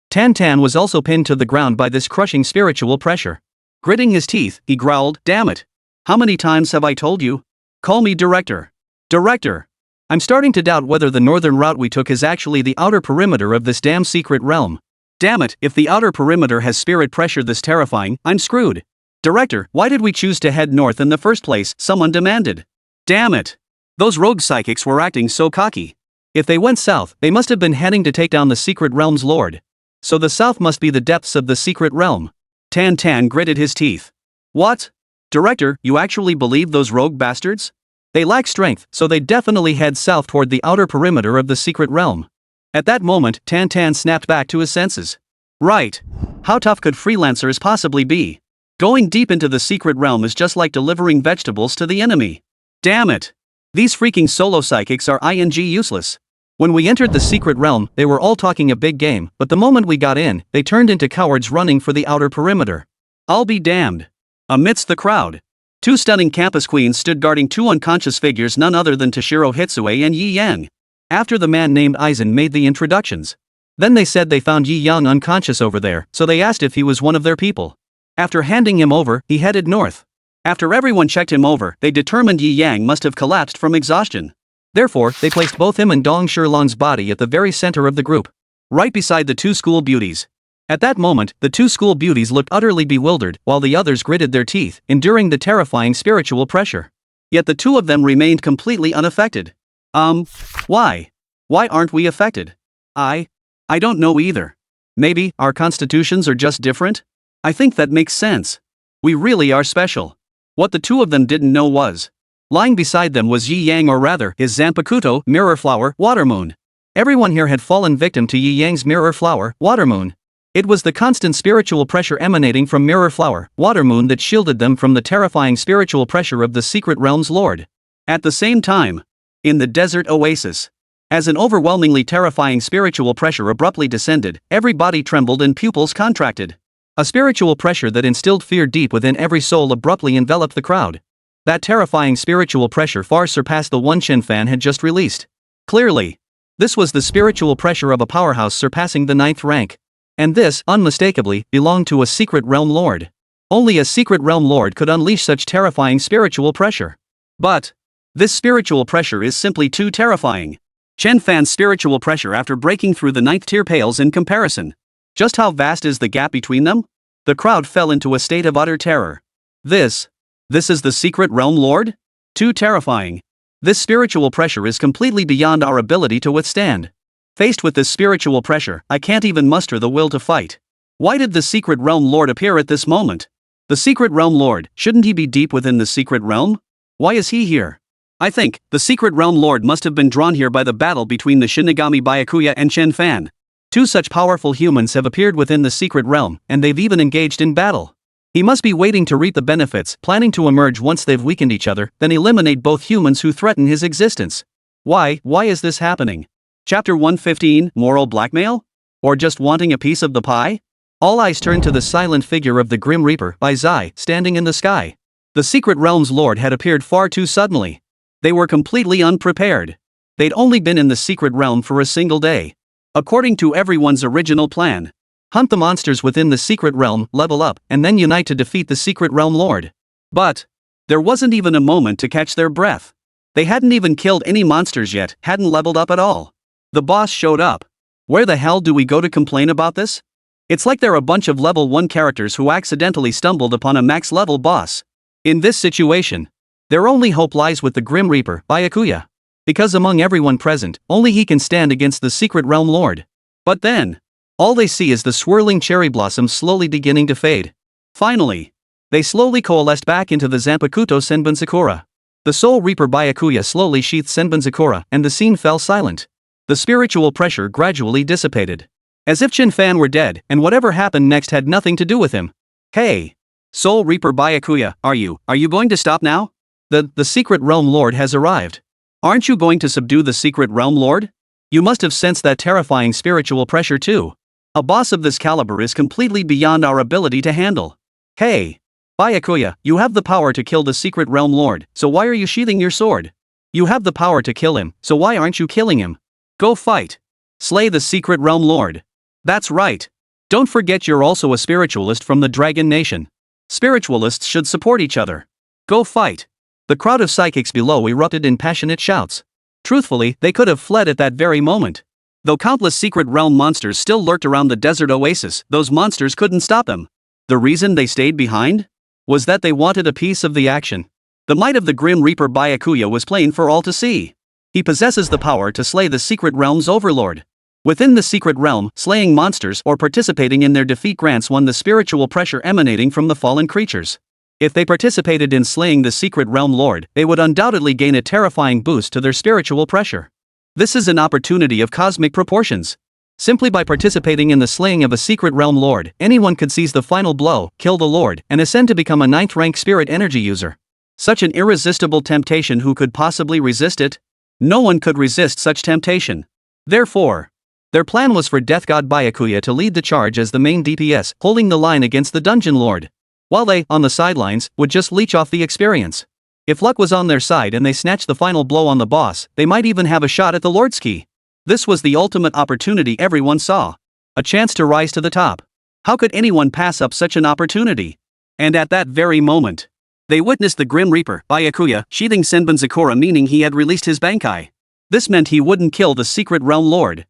Tan Tan was also pinned to the ground by this crushing spiritual pressure. Gritting his teeth, he growled, "Damn it! How many times have I told you? Call me Director. Director! I'm starting to doubt whether the northern route we took is actually the outer perimeter of this damn secret realm. Damn it, if the outer perimeter has spirit pressure this terrifying, I'm screwed. Director, why did we choose to head north in the first place? Someone demanded. Damn it! Those rogue psychics were acting so cocky. If they went south, they must have been heading to take down the secret realm's lord. So the south must be the depths of the secret realm." Tan Tan gritted his teeth. "What? Director, you actually believe those rogue bastards? They lack strength, so they definitely head south toward the outer perimeter of the secret realm." At that moment, Tan Tan snapped back to his senses. Right. How tough could freelancers possibly be? Going deep into the secret realm is just like delivering vegetables to the enemy. Damn it! These freaking solo psychics are useless. When we entered the secret realm, they were all talking a big game, but the moment we got in, they turned into cowards running for the outer perimeter. I'll be damned. Amidst the crowd, two stunning campus queens stood guarding two unconscious figures, none other than Toshiro Hitsue and Yi Yang. After the man named Aizen made the introductions. Then they said they found Yi Yang unconscious over there, so they asked if he was one of their people. After handing him over, he headed north. After everyone checked him over, they determined Yi Yang must have collapsed from exhaustion. Therefore, they placed both him and Dong Shilong's body at the very center of the group, right beside the two school beauties. At that moment, the two school beauties looked utterly bewildered, while the others gritted their teeth, enduring the terrifying spiritual pressure. Yet the two of them remained completely unaffected. Why? Why aren't we affected? I don't know either. Maybe our constitutions are just different? I think that makes sense. We really are special. What the two of them didn't know was, lying beside them was Yi Yang, or rather, his Zanpakuto, Mirror Flower, Watermoon. Everyone here had fallen victim to Yi Yang's Mirror Flower, Watermoon. It was the constant spiritual pressure emanating from Mirror Flower, Watermoon that shielded them from the terrifying spiritual pressure of the secret realm's lord. At the same time, In the desert oasis. As an overwhelmingly terrifying spiritual pressure abruptly descended, every body trembled and pupils contracted. A spiritual pressure that instilled fear deep within every soul abruptly enveloped the crowd. That terrifying spiritual pressure far surpassed the one Chen Fan had just released. Clearly, this was the spiritual pressure of a powerhouse surpassing the 9th rank. And this, unmistakably, belonged to a secret realm lord. Only a secret realm lord could unleash such terrifying spiritual pressure. But this spiritual pressure is simply too terrifying. Chen Fan's spiritual pressure after breaking through the 9th tier pales in comparison. Just how vast is the gap between them? The crowd fell into a state of utter terror. This is the secret realm lord? Too terrifying. This spiritual pressure is completely beyond our ability to withstand. Faced with this spiritual pressure, I can't even muster the will to fight. Why did the secret realm lord appear at this moment? The secret realm lord, shouldn't he be deep within the secret realm? Why is he here? I think, the secret realm lord must have been drawn here by the battle between the Shinigami Byakuya and Chen Fan. Two such powerful humans have appeared within the secret realm, and they've even engaged in battle. He must be waiting to reap the benefits, planning to emerge once they've weakened each other, then eliminate both humans who threaten his existence. Why is this happening? Chapter 115, Moral Blackmail? Or just wanting a piece of the pie? All eyes turn to the silent figure of the Grim Reaper by Zai, standing in the sky. The secret realm's lord had appeared far too suddenly. They were completely unprepared. They'd only been in the secret realm for a single day. According to everyone's original plan, hunt the monsters within the secret realm, level up, and then unite to defeat the secret realm lord. But there wasn't even a moment to catch their breath. They hadn't even killed any monsters yet, hadn't leveled up at all. The boss showed up. Where the hell do we go to complain about this? It's like they're a bunch of level 1 characters who accidentally stumbled upon a max level boss. In this situation, their only hope lies with the Grim Reaper, Byakuya. Because among everyone present, only he can stand against the secret realm lord. But then, all they see is the swirling cherry blossoms slowly beginning to fade. Finally, they slowly coalesced back into the Zanpakuto Senbon Sakura. The Soul Reaper Byakuya slowly sheathed Senbon Sakura, and the scene fell silent. The spiritual pressure gradually dissipated. As if Chen Fan were dead, and whatever happened next had nothing to do with him. Hey! Soul Reaper Byakuya, are you going to stop now? The secret realm lord has arrived. Aren't you going to subdue the secret realm lord? You must have sensed that terrifying spiritual pressure too. A boss of this caliber is completely beyond our ability to handle. Hey! Byakuya, you have the power to kill the secret realm lord, so why are you sheathing your sword? You have the power to kill him, so why aren't you killing him? Go fight. Slay the secret realm lord. That's right. Don't forget you're also a spiritualist from the Dragon Nation. Spiritualists should support each other. Go fight. The crowd of psychics below erupted in passionate shouts. Truthfully, they could have fled at that very moment. Though countless secret realm monsters still lurked around the desert oasis, those monsters couldn't stop them. The reason they stayed behind? Was that they wanted a piece of the action. The might of the Grim Reaper Byakuya was plain for all to see. He possesses the power to slay the secret realm's overlord. Within the secret realm, slaying monsters or participating in their defeat grants one the spiritual pressure emanating from the fallen creatures. If they participated in slaying the secret realm lord, they would undoubtedly gain a terrifying boost to their spiritual pressure. This is an opportunity of cosmic proportions. Simply by participating in the slaying of a secret realm lord, anyone could seize the final blow, kill the lord, and ascend to become a 9th rank spirit energy user. Such an irresistible temptation, who could possibly resist it? No one could resist such temptation. Therefore, their plan was for Death God Byakuya to lead the charge as the main DPS, holding the line against the Dungeon Lord. While they, on the sidelines, would just leech off the experience. If luck was on their side and they snatched the final blow on the boss, they might even have a shot at the Lord's Key. This was the ultimate opportunity everyone saw. A chance to rise to the top. How could anyone pass up such an opportunity? And at that very moment, they witnessed the Grim Reaper, Byakuya, sheathing Senbon Sakura, meaning he had released his Bankai. This meant he wouldn't kill the secret realm lord.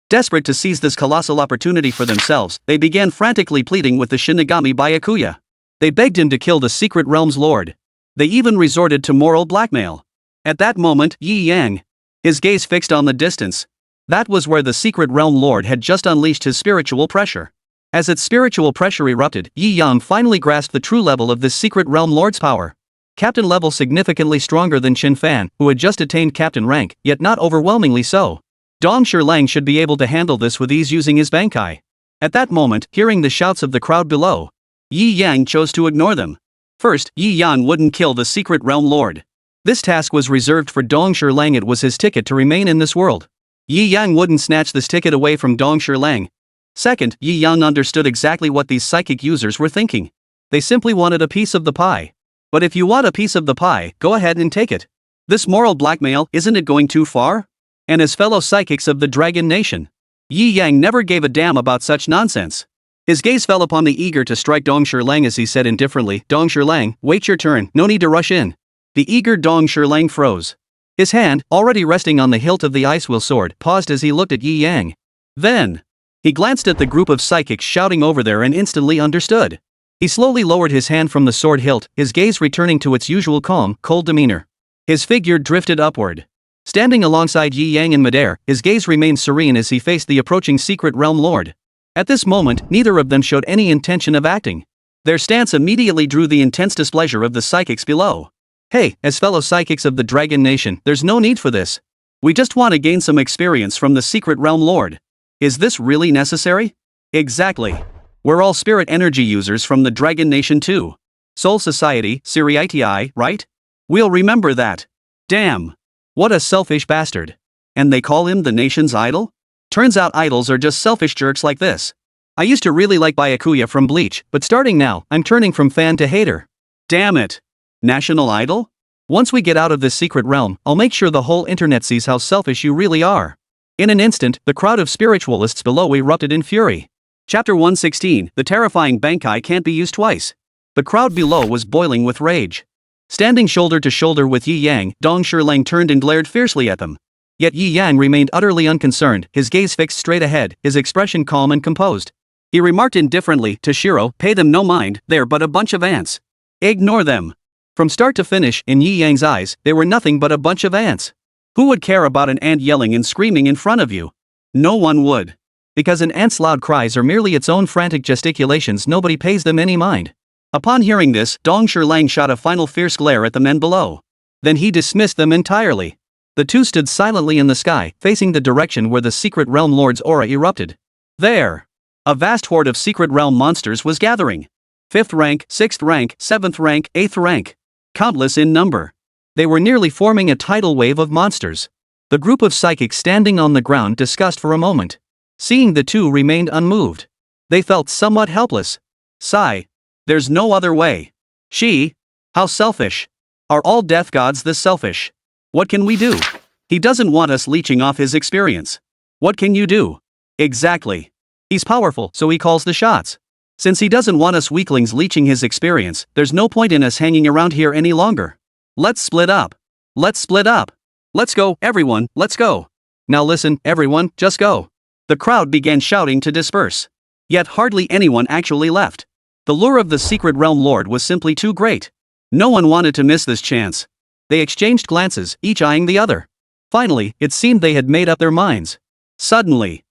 Desperate to seize this colossal opportunity for themselves, they began frantically pleading with the Shinigami Byakuya. They begged him to kill the secret realm's lord. They even resorted to moral blackmail. At that moment, Yi Yang, his gaze fixed on the distance. That was where the secret realm lord had just unleashed his spiritual pressure. As its spiritual pressure erupted, Yi Yang finally grasped the true level of this secret realm lord's power. Captain level, significantly stronger than Chen Fan, who had just attained captain rank, yet not overwhelmingly so. Dong Shilang should be able to handle this with ease using his Bankai. At that moment, hearing the shouts of the crowd below, Yi Yang chose to ignore them. First, Yi Yang wouldn't kill the secret realm lord. This task was reserved for Dong Lang. It was his ticket to remain in this world. Yi Yang wouldn't snatch this ticket away from Dong Lang. Second, Yi Yang understood exactly what these psychic users were thinking. They simply wanted a piece of the pie. But if you want a piece of the pie, go ahead and take it. This moral blackmail, isn't it going too far? And as fellow psychics of the Dragon Nation, Yi Yang never gave a damn about such nonsense. His gaze fell upon the eager to strike Dong Lang as he said indifferently, Dong Lang, wait your turn, no need to rush in. The eager Dong Lang froze. His hand, already resting on the hilt of the ice wheel sword, paused as he looked at Yi Yang. Then, he glanced at the group of psychics shouting over there and instantly understood. He slowly lowered his hand from the sword hilt, his gaze returning to its usual calm, cold demeanor. His figure drifted upward. Standing alongside Yi Yang in midair, his gaze remained serene as he faced the approaching Secret Realm Lord. At this moment, neither of them showed any intention of acting. Their stance immediately drew the intense displeasure of the psychics below. Hey, as fellow psychics of the Dragon Nation, there's no need for this. We just want to gain some experience from the Secret Realm Lord. Is this really necessary? Exactly. We're all spirit energy users from the Dragon Nation too. Soul Society, Siriiti, right? We'll remember that. Damn. What a selfish bastard. And they call him the nation's idol? Turns out idols are just selfish jerks like this. I used to really like Byakuya from Bleach, but starting now, I'm turning from fan to hater. Damn it. National idol? Once we get out of this secret realm, I'll make sure the whole internet sees how selfish you really are. In an instant, the crowd of spiritualists below erupted in fury. Chapter 116, The Terrifying Bankai Can't Be Used Twice. The crowd below was boiling with rage. Standing shoulder to shoulder with Yi Yang, Dong Lang turned and glared fiercely at them. Yet Yi Yang remained utterly unconcerned, his gaze fixed straight ahead, his expression calm and composed. He remarked indifferently to Shiro, pay them no mind, they're but a bunch of ants. Ignore them. From start to finish, in Yi Yang's eyes, they were nothing but a bunch of ants. Who would care about an ant yelling and screaming in front of you? No one would. Because an ant's loud cries are merely its own frantic gesticulations, nobody pays them any mind. Upon hearing this, Dong Lang shot a final fierce glare at the men below. Then he dismissed them entirely. The two stood silently in the sky, facing the direction where the Secret Realm Lord's aura erupted. There! A vast horde of Secret Realm monsters was gathering. 5th rank, 6th rank, 7th rank, 8th rank. Countless in number. They were nearly forming a tidal wave of monsters. The group of psychics standing on the ground discussed for a moment. Seeing the two remained unmoved. They felt somewhat helpless. Sigh. There's no other way. How selfish. Are all death gods this selfish? What can we do? He doesn't want us leeching off his experience. What can you do? Exactly. He's powerful, so he calls the shots. Since he doesn't want us weaklings leeching his experience, there's no point in us hanging around here any longer. Let's split up. Let's split up. Let's go, everyone, let's go. Now listen, everyone, just go. The crowd began shouting to disperse. Yet hardly anyone actually left. The lure of the Secret Realm Lord was simply too great. No one wanted to miss this chance. They exchanged glances, each eyeing the other. Finally, it seemed they had made up their minds. Suddenly.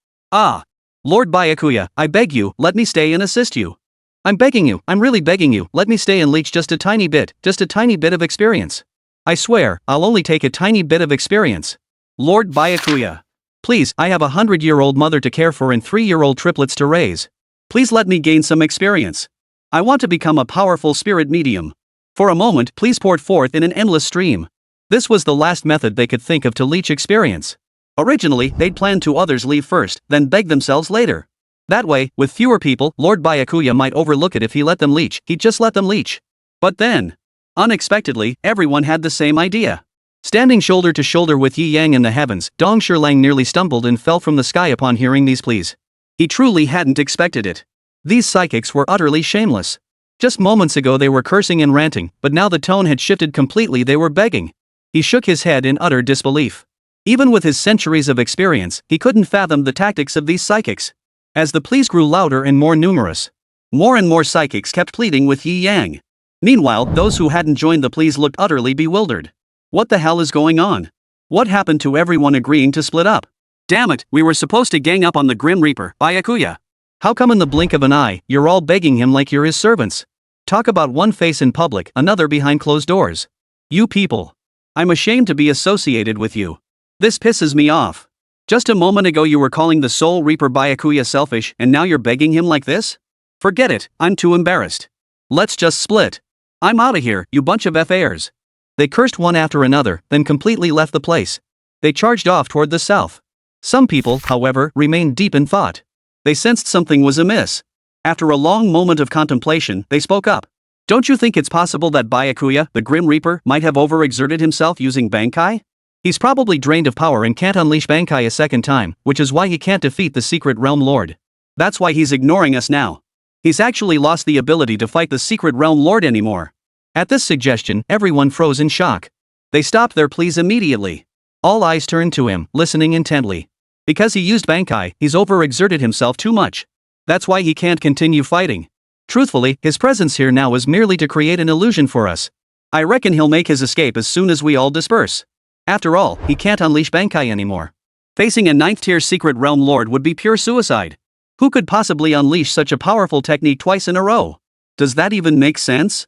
Lord Byakuya, I beg you, let me stay and assist you. I'm begging you, I'm really begging you, let me stay and leech just a tiny bit of experience. I swear, I'll only take a tiny bit of experience. Lord Byakuya. Please, I have a 100-year-old mother to care for and 3-year-old triplets to raise. Please let me gain some experience. I want to become a powerful spirit medium. For a moment, please pour it forth in an endless stream. This was the last method they could think of to leech experience. Originally, they'd planned to others leave first, then beg themselves later. That way, with fewer people, Lord Byakuya might overlook it if he let them leech, he'd just let them leech. But then, unexpectedly, everyone had the same idea. Standing shoulder to shoulder with Yi Yang in the heavens, Dong Lang nearly stumbled and fell from the sky upon hearing these pleas. He truly hadn't expected it. These psychics were utterly shameless. Just moments ago they were cursing and ranting, but now the tone had shifted completely, they were begging. He shook his head in utter disbelief. Even with his centuries of experience, he couldn't fathom the tactics of these psychics. As the pleas grew louder and more numerous, more and more psychics kept pleading with Yi Yang. Meanwhile, those who hadn't joined the pleas looked utterly bewildered. What the hell is going on? What happened to everyone agreeing to split up? Damn it, we were supposed to gang up on the Grim Reaper, Byakuya. How come in the blink of an eye, you're all begging him like you're his servants? Talk about one face in public, another behind closed doors. You people. I'm ashamed to be associated with you. This pisses me off. Just a moment ago you were calling the Soul Reaper Byakuya selfish, and now you're begging him like this? Forget it, I'm too embarrassed. Let's just split. I'm outta here, you bunch of FAers. They cursed one after another, then completely left the place. They charged off toward the south. Some people, however, remained deep in thought. They sensed something was amiss. After a long moment of contemplation, they spoke up. Don't you think it's possible that Byakuya, the Grim Reaper, might have overexerted himself using Bankai? He's probably drained of power and can't unleash Bankai a second time, which is why he can't defeat the Secret Realm Lord. That's why he's ignoring us now. He's actually lost the ability to fight the Secret Realm Lord anymore. At this suggestion, everyone froze in shock. They stopped their pleas immediately. All eyes turned to him, listening intently. Because he used Bankai, he's overexerted himself too much. That's why he can't continue fighting. Truthfully, his presence here now is merely to create an illusion for us. I reckon he'll make his escape as soon as we all disperse. After all, he can't unleash Bankai anymore. Facing a 9th tier Secret Realm Lord would be pure suicide. Who could possibly unleash such a powerful technique twice in a row? Does that even make sense?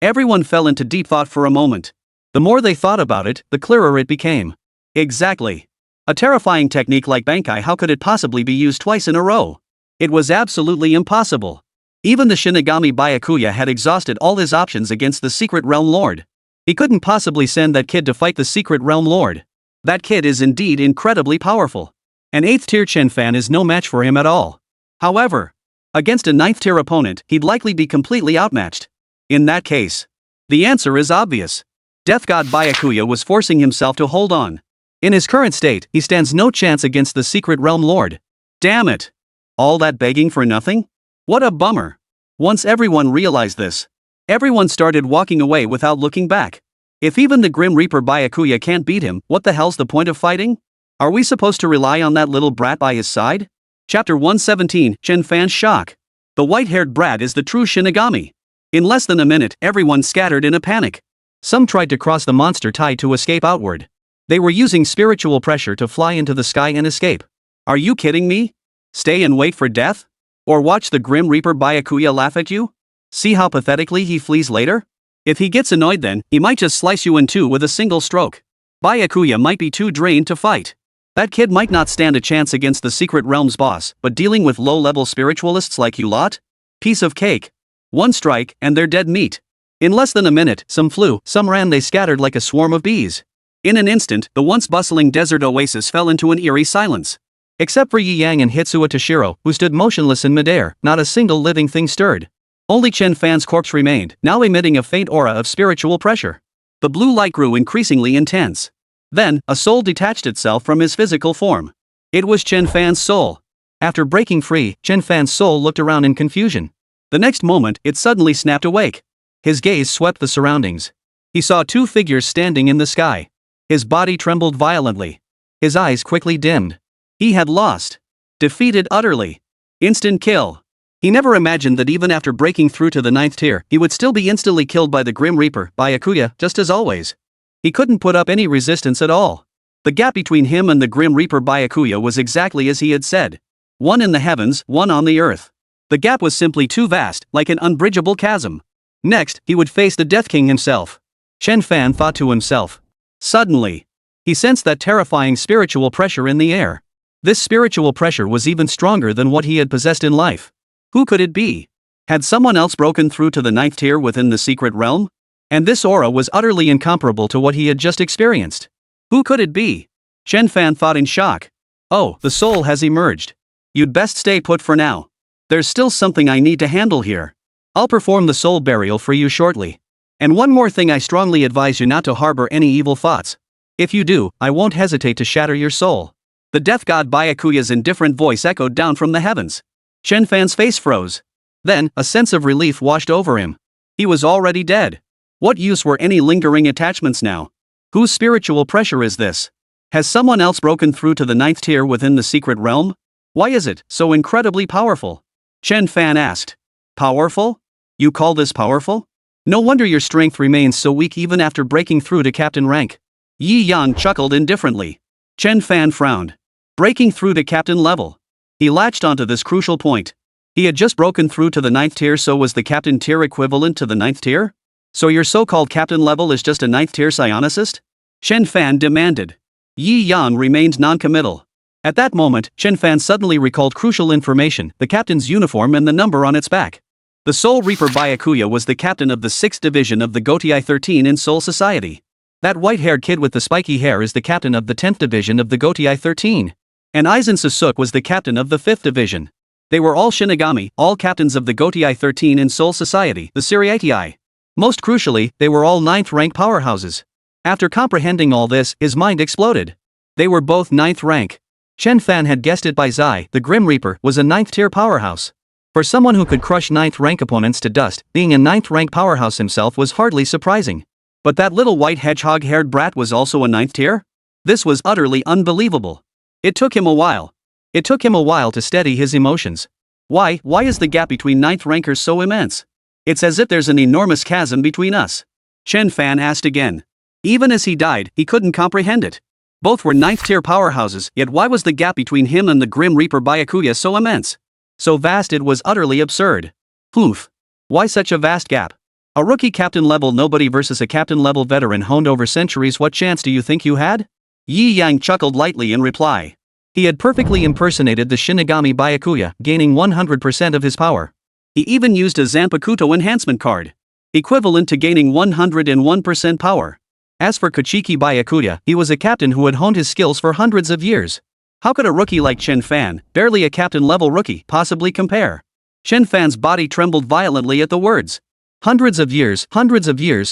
Everyone fell into deep thought for a moment. The more they thought about it, the clearer it became. Exactly. A terrifying technique like Bankai, how could it possibly be used twice in a row? It was absolutely impossible. Even the Shinigami Byakuya had exhausted all his options against the Secret Realm Lord. He couldn't possibly send that kid to fight the Secret Realm Lord. That kid is indeed incredibly powerful. An 8th tier Chen Fan is no match for him at all. However, against a 9th tier opponent, he'd likely be completely outmatched. In that case, the answer is obvious. Death God Byakuya was forcing himself to hold on. In his current state, he stands no chance against the Secret Realm Lord. Damn it! All that begging for nothing? What a bummer. Once everyone realized this, everyone started walking away without looking back. If even the Grim Reaper Byakuya can't beat him, what the hell's the point of fighting? Are we supposed to rely on that little brat by his side? Chapter 117, Chen Fan's shock. The white-haired brat is the true Shinigami. In less than a minute, everyone scattered in a panic. Some tried to cross the monster tide to escape outward. They were using spiritual pressure to fly into the sky and escape. Are you kidding me? Stay and wait for death? Or watch the Grim Reaper Byakuya laugh at you? See how pathetically he flees later? If he gets annoyed then, he might just slice you in two with a single stroke. Byakuya might be too drained to fight. That kid might not stand a chance against the Secret Realm's boss, but dealing with low-level spiritualists like you lot? Piece of cake. One strike, and they're dead meat. In less than a minute, some flew, some ran, they scattered like a swarm of bees. In an instant, the once bustling desert oasis fell into an eerie silence. Except for Yi Yang and Hitsuo Toshiro, who stood motionless in midair, not a single living thing stirred. Only Chen Fan's corpse remained, now emitting a faint aura of spiritual pressure. The blue light grew increasingly intense. Then, a soul detached itself from his physical form. It was Chen Fan's soul. After breaking free, Chen Fan's soul looked around in confusion. The next moment, it suddenly snapped awake. His gaze swept the surroundings. He saw two figures standing in the sky. His body trembled violently. His eyes quickly dimmed. He had lost. Defeated utterly. Instant kill. He never imagined that even after breaking through to the 9th tier, he would still be instantly killed by the Grim Reaper, Byakuya, just as always. He couldn't put up any resistance at all. The gap between him and the Grim Reaper Byakuya was exactly as he had said. One in the heavens, one on the earth. The gap was simply too vast, like an unbridgeable chasm. Next, he would face the Death King himself. Chen Fan thought to himself. Suddenly, he sensed that terrifying spiritual pressure in the air. This spiritual pressure was even stronger than what he had possessed in life. Who could it be? Had someone else broken through to the 9th tier within the Secret Realm? And this aura was utterly incomparable to what he had just experienced. Who could it be? Chen Fan thought in shock. Oh, the soul has emerged. You'd best stay put for now. There's still something I need to handle here. I'll perform the soul burial for you shortly. And one more thing, I strongly advise you not to harbor any evil thoughts. If you do, I won't hesitate to shatter your soul. The death god Byakuya's indifferent voice echoed down from the heavens. Chen Fan's face froze. Then, a sense of relief washed over him. He was already dead. What use were any lingering attachments now? Whose spiritual pressure is this? Has someone else broken through to the 9th tier within the Secret Realm? Why is it so incredibly powerful? Chen Fan asked. Powerful? You call this powerful? No wonder your strength remains so weak even after breaking through to captain rank. Yi Yang chuckled indifferently. Chen Fan frowned. Breaking through to captain level. He latched onto this crucial point. He had just broken through to the 9th tier, so was the captain tier equivalent to the 9th tier? So your so-called captain level is just a 9th tier psionicist? Chen Fan demanded. Yi Yang remained non-committal. At that moment, Chen Fan suddenly recalled crucial information, the captain's uniform and the number on its back. The Soul Reaper Byakuya was the captain of the 6th division of the Gotei 13 in Soul Society. That white-haired kid with the spiky hair is the captain of the 10th division of the Gotei 13. And Aizen Sasuke was the captain of the 5th division. They were all Shinigami, all captains of the Gotei 13 in Soul Society, the Seriatii. Most crucially, they were all 9th rank powerhouses. After comprehending all this, his mind exploded. They were both 9th rank. Chen Fan had guessed it by Zai, the Grim Reaper was a 9th tier powerhouse. For someone who could crush 9th rank opponents to dust, being a 9th rank powerhouse himself was hardly surprising. But that little white hedgehog-haired brat was also a 9th tier? This was utterly unbelievable. It took him a while. It took him a while to steady his emotions. Why is the gap between 9th rankers so immense? It's as if there's an enormous chasm between us. Chen Fan asked again. Even as he died, he couldn't comprehend it. Both were 9th tier powerhouses, yet why was the gap between him and the Grim Reaper Byakuya so immense? So vast it was utterly absurd. Oof. Why such a vast gap? A rookie captain level nobody versus a captain level veteran honed over centuries, what chance do you think you had? Yi Yang chuckled lightly in reply. He had perfectly impersonated the Shinigami Byakuya, gaining 100% of his power. He even used a Zanpakuto enhancement card, equivalent to gaining 101% power. As for Kochiki Byakuya, he was a captain who had honed his skills for hundreds of years. How could a rookie like Chen Fan, barely a captain-level rookie, possibly compare? Chen Fan's body trembled violently at the words. Hundreds of years,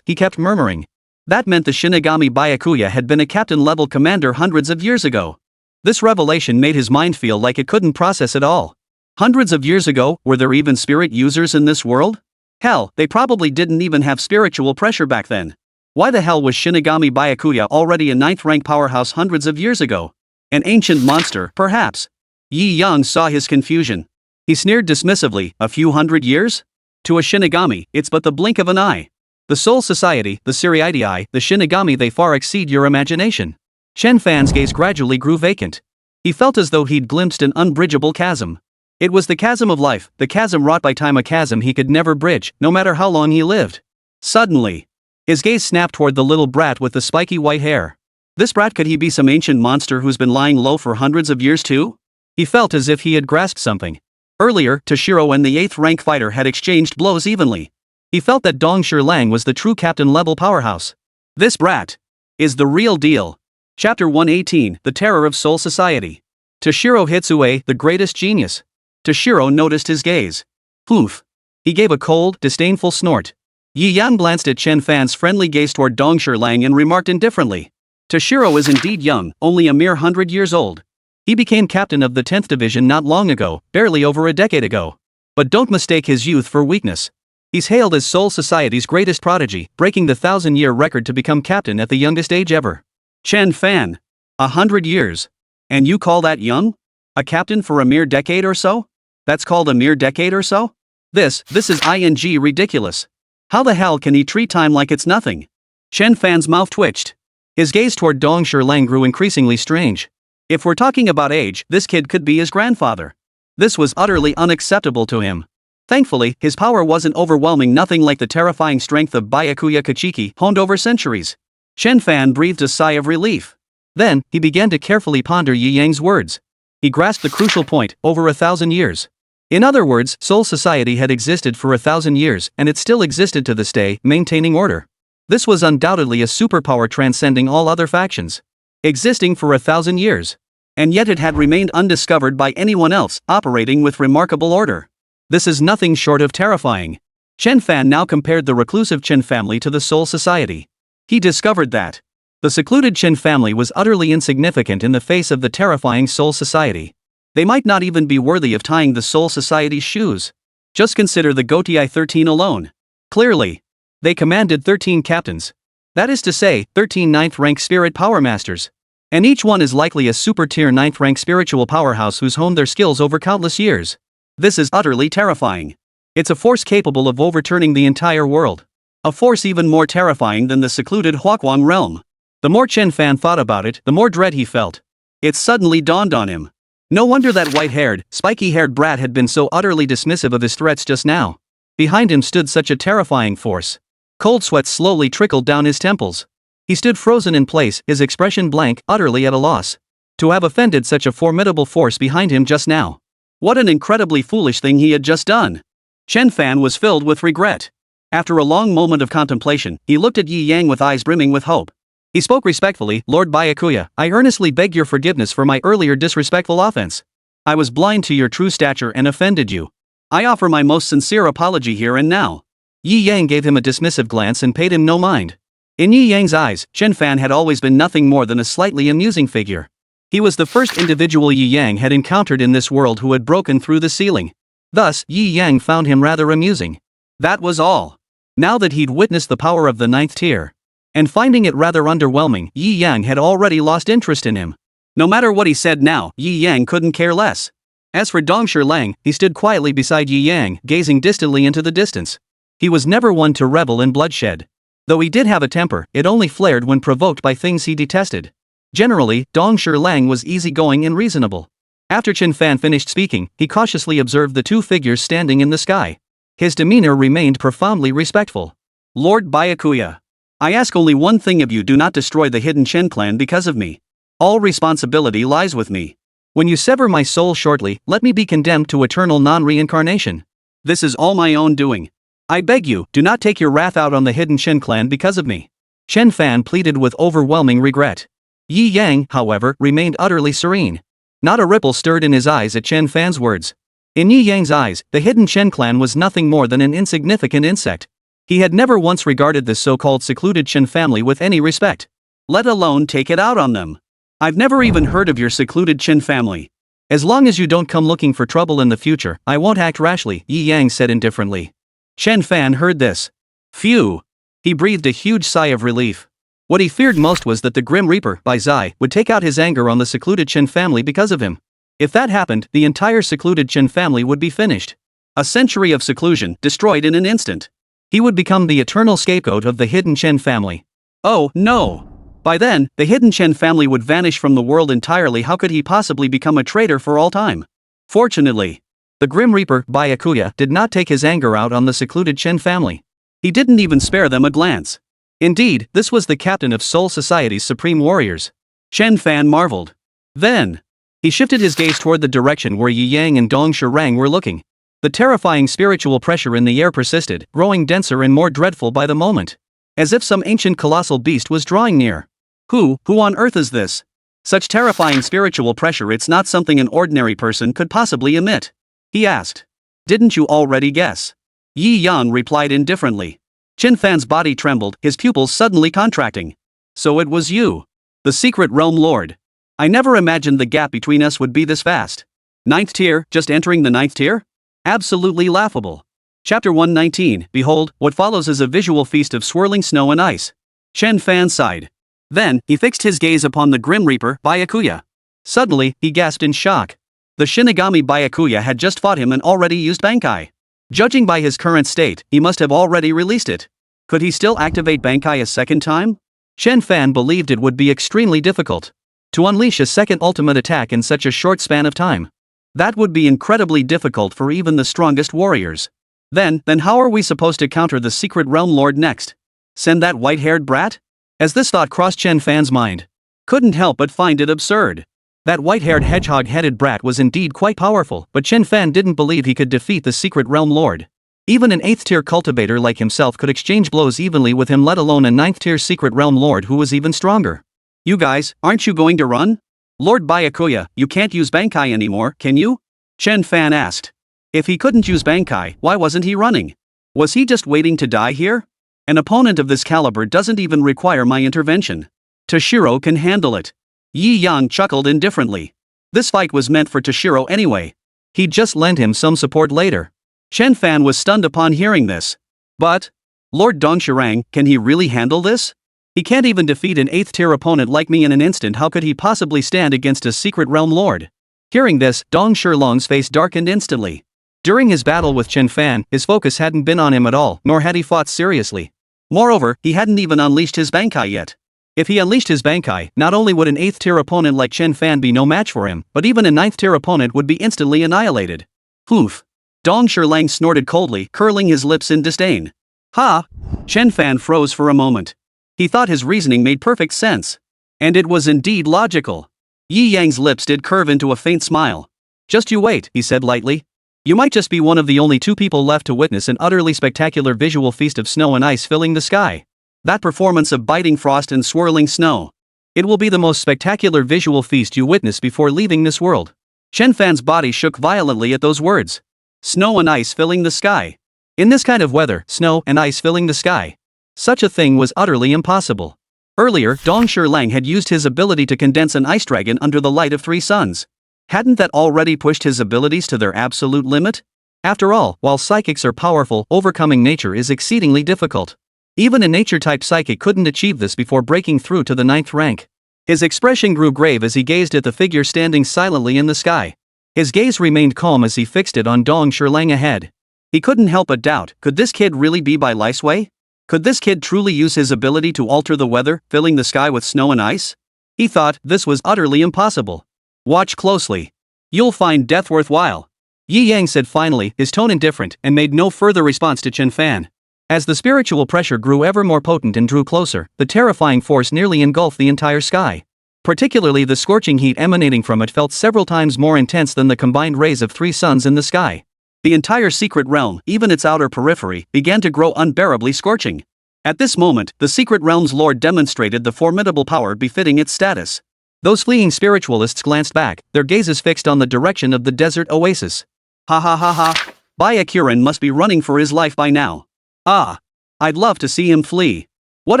he kept murmuring. That meant the Shinigami Byakuya had been a captain-level commander hundreds of years ago. This revelation made his mind feel like it couldn't process it all. Hundreds of years ago, were there even spirit users in this world? Hell, they probably didn't even have spiritual pressure back then. Why the hell was Shinigami Byakuya already a 9th rank powerhouse hundreds of years ago? An ancient monster, perhaps? Yi Yang saw his confusion. He sneered dismissively, a few hundred years? To a Shinigami, it's but the blink of an eye. The Soul Society, the Seriatii, the Shinigami, they far exceed your imagination. Chen Fan's gaze gradually grew vacant. He felt as though he'd glimpsed an unbridgeable chasm. It was the chasm of life, the chasm wrought by time, a chasm he could never bridge, no matter how long he lived. Suddenly, his gaze snapped toward the little brat with the spiky white hair. This brat, could he be some ancient monster who's been lying low for hundreds of years too? He felt as if he had grasped something. Earlier, Toshiro and the 8th rank fighter had exchanged blows evenly. He felt that Dong Shilang was the true captain-level powerhouse. This brat is the real deal. Chapter 118, The Terror of Soul Society. Toshiro Hitsue, the greatest genius. Toshiro noticed his gaze. Poof. He gave a cold, disdainful snort. Yi Yang glanced at Chen Fan's friendly gaze toward Dong Shilang and remarked indifferently. Toshiro is indeed young, only a mere 100 years old. He became captain of the 10th division not long ago, barely over a decade ago. But don't mistake his youth for weakness. He's hailed as Soul Society's greatest prodigy, breaking the 1,000-year record to become captain at the youngest age ever. Chen Fan. 100 years. And you call that young? A captain for a mere decade or so? That's called a mere decade or so? This is ridiculous. How the hell can he treat time like it's nothing? Chen Fan's mouth twitched. His gaze toward Dong Shilang grew increasingly strange. If we're talking about age, this kid could be his grandfather. This was utterly unacceptable to him. Thankfully, his power wasn't overwhelming, nothing like the terrifying strength of Byakuya Kochiki, honed over centuries. Chen Fan breathed a sigh of relief. Then, he began to carefully ponder Yi Yang's words. He grasped the crucial point, over 1,000 years. In other words, Soul Society had existed for 1,000 years, and it still existed to this day, maintaining order. This was undoubtedly a superpower transcending all other factions. Existing for 1,000 years. And yet it had remained undiscovered by anyone else, operating with remarkable order. This is nothing short of terrifying. Chen Fan now compared the reclusive Chen family to the Soul Society. He discovered that the secluded Chen family was utterly insignificant in the face of the terrifying Soul Society. They might not even be worthy of tying the Soul Society's shoes. Just consider the Gotei 13 alone. Clearly, they commanded 13 captains. That is to say, 13 9th rank spirit power masters. And each one is likely a super tier 9th rank spiritual powerhouse who's honed their skills over countless years. This is utterly terrifying. It's a force capable of overturning the entire world. A force even more terrifying than the secluded Huakuang realm. The more Chen Fan thought about it, the more dread he felt. It suddenly dawned on him. No wonder that white-haired, spiky-haired brat had been so utterly dismissive of his threats just now. Behind him stood such a terrifying force. Cold sweat slowly trickled down his temples. He stood frozen in place, his expression blank, utterly at a loss. To have offended such a formidable force behind him just now. What an incredibly foolish thing he had just done. Chen Fan was filled with regret. After a long moment of contemplation, he looked at Yi Yang with eyes brimming with hope. He spoke respectfully, Lord Byakuya, I earnestly beg your forgiveness for my earlier disrespectful offense. I was blind to your true stature and offended you. I offer my most sincere apology here and now. Yi Yang gave him a dismissive glance and paid him no mind. In Yi Yang's eyes, Chen Fan had always been nothing more than a slightly amusing figure. He was the first individual Yi Yang had encountered in this world who had broken through the ceiling. Thus, Yi Yang found him rather amusing. That was all. Now that he'd witnessed the power of the 9th tier, and finding it rather underwhelming, Yi Yang had already lost interest in him. No matter what he said now, Yi Yang couldn't care less. As for Dongshi Lang, he stood quietly beside Yi Yang, gazing distantly into the distance. He was never one to revel in bloodshed. Though he did have a temper, it only flared when provoked by things he detested. Generally, Dongshi Lang was easygoing and reasonable. After Chen Fan finished speaking, he cautiously observed the two figures standing in the sky. His demeanor remained profoundly respectful. Lord Byakuya, I ask only one thing of you: do not destroy the hidden Chen clan because of me. All responsibility lies with me. When you sever my soul shortly, let me be condemned to eternal non-reincarnation. This is all my own doing. I beg you, do not take your wrath out on the hidden Chen clan because of me. Chen Fan pleaded with overwhelming regret. Yi Yang, however, remained utterly serene. Not a ripple stirred in his eyes at Chen Fan's words. In Yi Yang's eyes, the hidden Chen clan was nothing more than an insignificant insect. He had never once regarded this so-called secluded Chen family with any respect, let alone take it out on them. I've never even heard of your secluded Chen family. As long as you don't come looking for trouble in the future, I won't act rashly, Yi Yang said indifferently. Chen Fan heard this. Phew! He breathed a huge sigh of relief. What he feared most was that the Grim Reaper, Bai Zai, would take out his anger on the secluded Chen family because of him. If that happened, the entire secluded Chen family would be finished. A century of seclusion, destroyed in an instant. He would become the eternal scapegoat of the hidden Chen family. Oh, no! By then, the hidden Chen family would vanish from the world entirely. How could he possibly become a traitor for all time? Fortunately, the Grim Reaper, Byakuya, did not take his anger out on the secluded Chen family. He didn't even spare them a glance. Indeed, this was the captain of Soul Society's supreme warriors. Chen Fan marveled. Then, he shifted his gaze toward the direction where Yi Yang and Dongshi Rang were looking. The terrifying spiritual pressure in the air persisted, growing denser and more dreadful by the moment. As if some ancient colossal beast was drawing near. Who on earth is this? Such terrifying spiritual pressure, it's not something an ordinary person could possibly emit. He asked. Didn't you already guess? Yi Yang replied indifferently. Chen Fan's body trembled, his pupils suddenly contracting. So it was you. The secret realm lord. I never imagined the gap between us would be this vast. 9th tier, just entering the 9th tier? Absolutely laughable. Chapter 119, behold, what follows is a visual feast of swirling snow and ice. Chen Fan sighed. Then, he fixed his gaze upon the Grim Reaper, Byakuya. Suddenly, he gasped in shock. The Shinigami Byakuya had just fought him and already used Bankai. Judging by his current state, he must have already released it. Could he still activate Bankai a second time? Chen Fan believed it would be extremely difficult to unleash a second ultimate attack in such a short span of time. That would be incredibly difficult for even the strongest warriors. Then how are we supposed to counter the secret realm lord next? Send that white-haired brat? As this thought crossed Chen Fan's mind, couldn't help but find it absurd. That white-haired hedgehog-headed brat was indeed quite powerful, but Chen Fan didn't believe he could defeat the secret realm lord. Even an 8th tier cultivator like himself could exchange blows evenly with him, let alone a 9th tier secret realm lord who was even stronger. You guys, aren't you going to run? Lord Byakuya, you can't use Bankai anymore, can you? Chen Fan asked. If he couldn't use Bankai, why wasn't he running? Was he just waiting to die here? An opponent of this caliber doesn't even require my intervention. Toshiro can handle it. Yi Yang chuckled indifferently. This fight was meant for Toshiro anyway. He'd just lend him some support later. Chen Fan was stunned upon hearing this. But, Lord Dongshi Rang, can he really handle this? He can't even defeat an 8th tier opponent like me in an instant. How could he possibly stand against a secret realm lord? Hearing this, Dong Shilong's face darkened instantly. During his battle with Chen Fan, his focus hadn't been on him at all, nor had he fought seriously. Moreover, he hadn't even unleashed his Bankai yet. If he unleashed his Bankai, not only would an 8th tier opponent like Chen Fan be no match for him, but even a 9th tier opponent would be instantly annihilated. Poof. Dong Shirlang snorted coldly, curling his lips in disdain. Ha! Chen Fan froze for a moment. He thought his reasoning made perfect sense. And it was indeed logical. Yi Yang's lips did curve into a faint smile. Just you wait, he said lightly. You might just be one of the only 2 people left to witness an utterly spectacular visual feast of snow and ice filling the sky. That performance of biting frost and swirling snow. It will be the most spectacular visual feast you witness before leaving this world. Chen Fan's body shook violently at those words. Snow and ice filling the sky. In this kind of weather, snow and ice filling the sky. Such a thing was utterly impossible. Earlier, Dong Shilang had used his ability to condense an ice dragon under the light of 3 suns. Hadn't that already pushed his abilities to their absolute limit? After all, while psychics are powerful, overcoming nature is exceedingly difficult. Even a nature-type psychic couldn't achieve this before breaking through to the 9th rank. His expression grew grave as he gazed at the figure standing silently in the sky. His gaze remained calm as he fixed it on Dong Shilang ahead. He couldn't help but doubt, could this kid really be Bai Lai Sui? Could this kid truly use his ability to alter the weather, filling the sky with snow and ice? He thought this was utterly impossible. Watch closely. You'll find death worthwhile. Yi Yang said finally, his tone indifferent, and made no further response to Chen Fan. As the spiritual pressure grew ever more potent and drew closer, the terrifying force nearly engulfed the entire sky. Particularly the scorching heat emanating from it felt several times more intense than the combined rays of 3 suns in the sky. The entire secret realm, even its outer periphery, began to grow unbearably scorching. At this moment, the secret realm's lord demonstrated the formidable power befitting its status. Those fleeing spiritualists glanced back, their gazes fixed on the direction of the desert oasis. Ha ha ha ha. Byakuran must be running for his life by now. Ah. I'd love to see him flee. What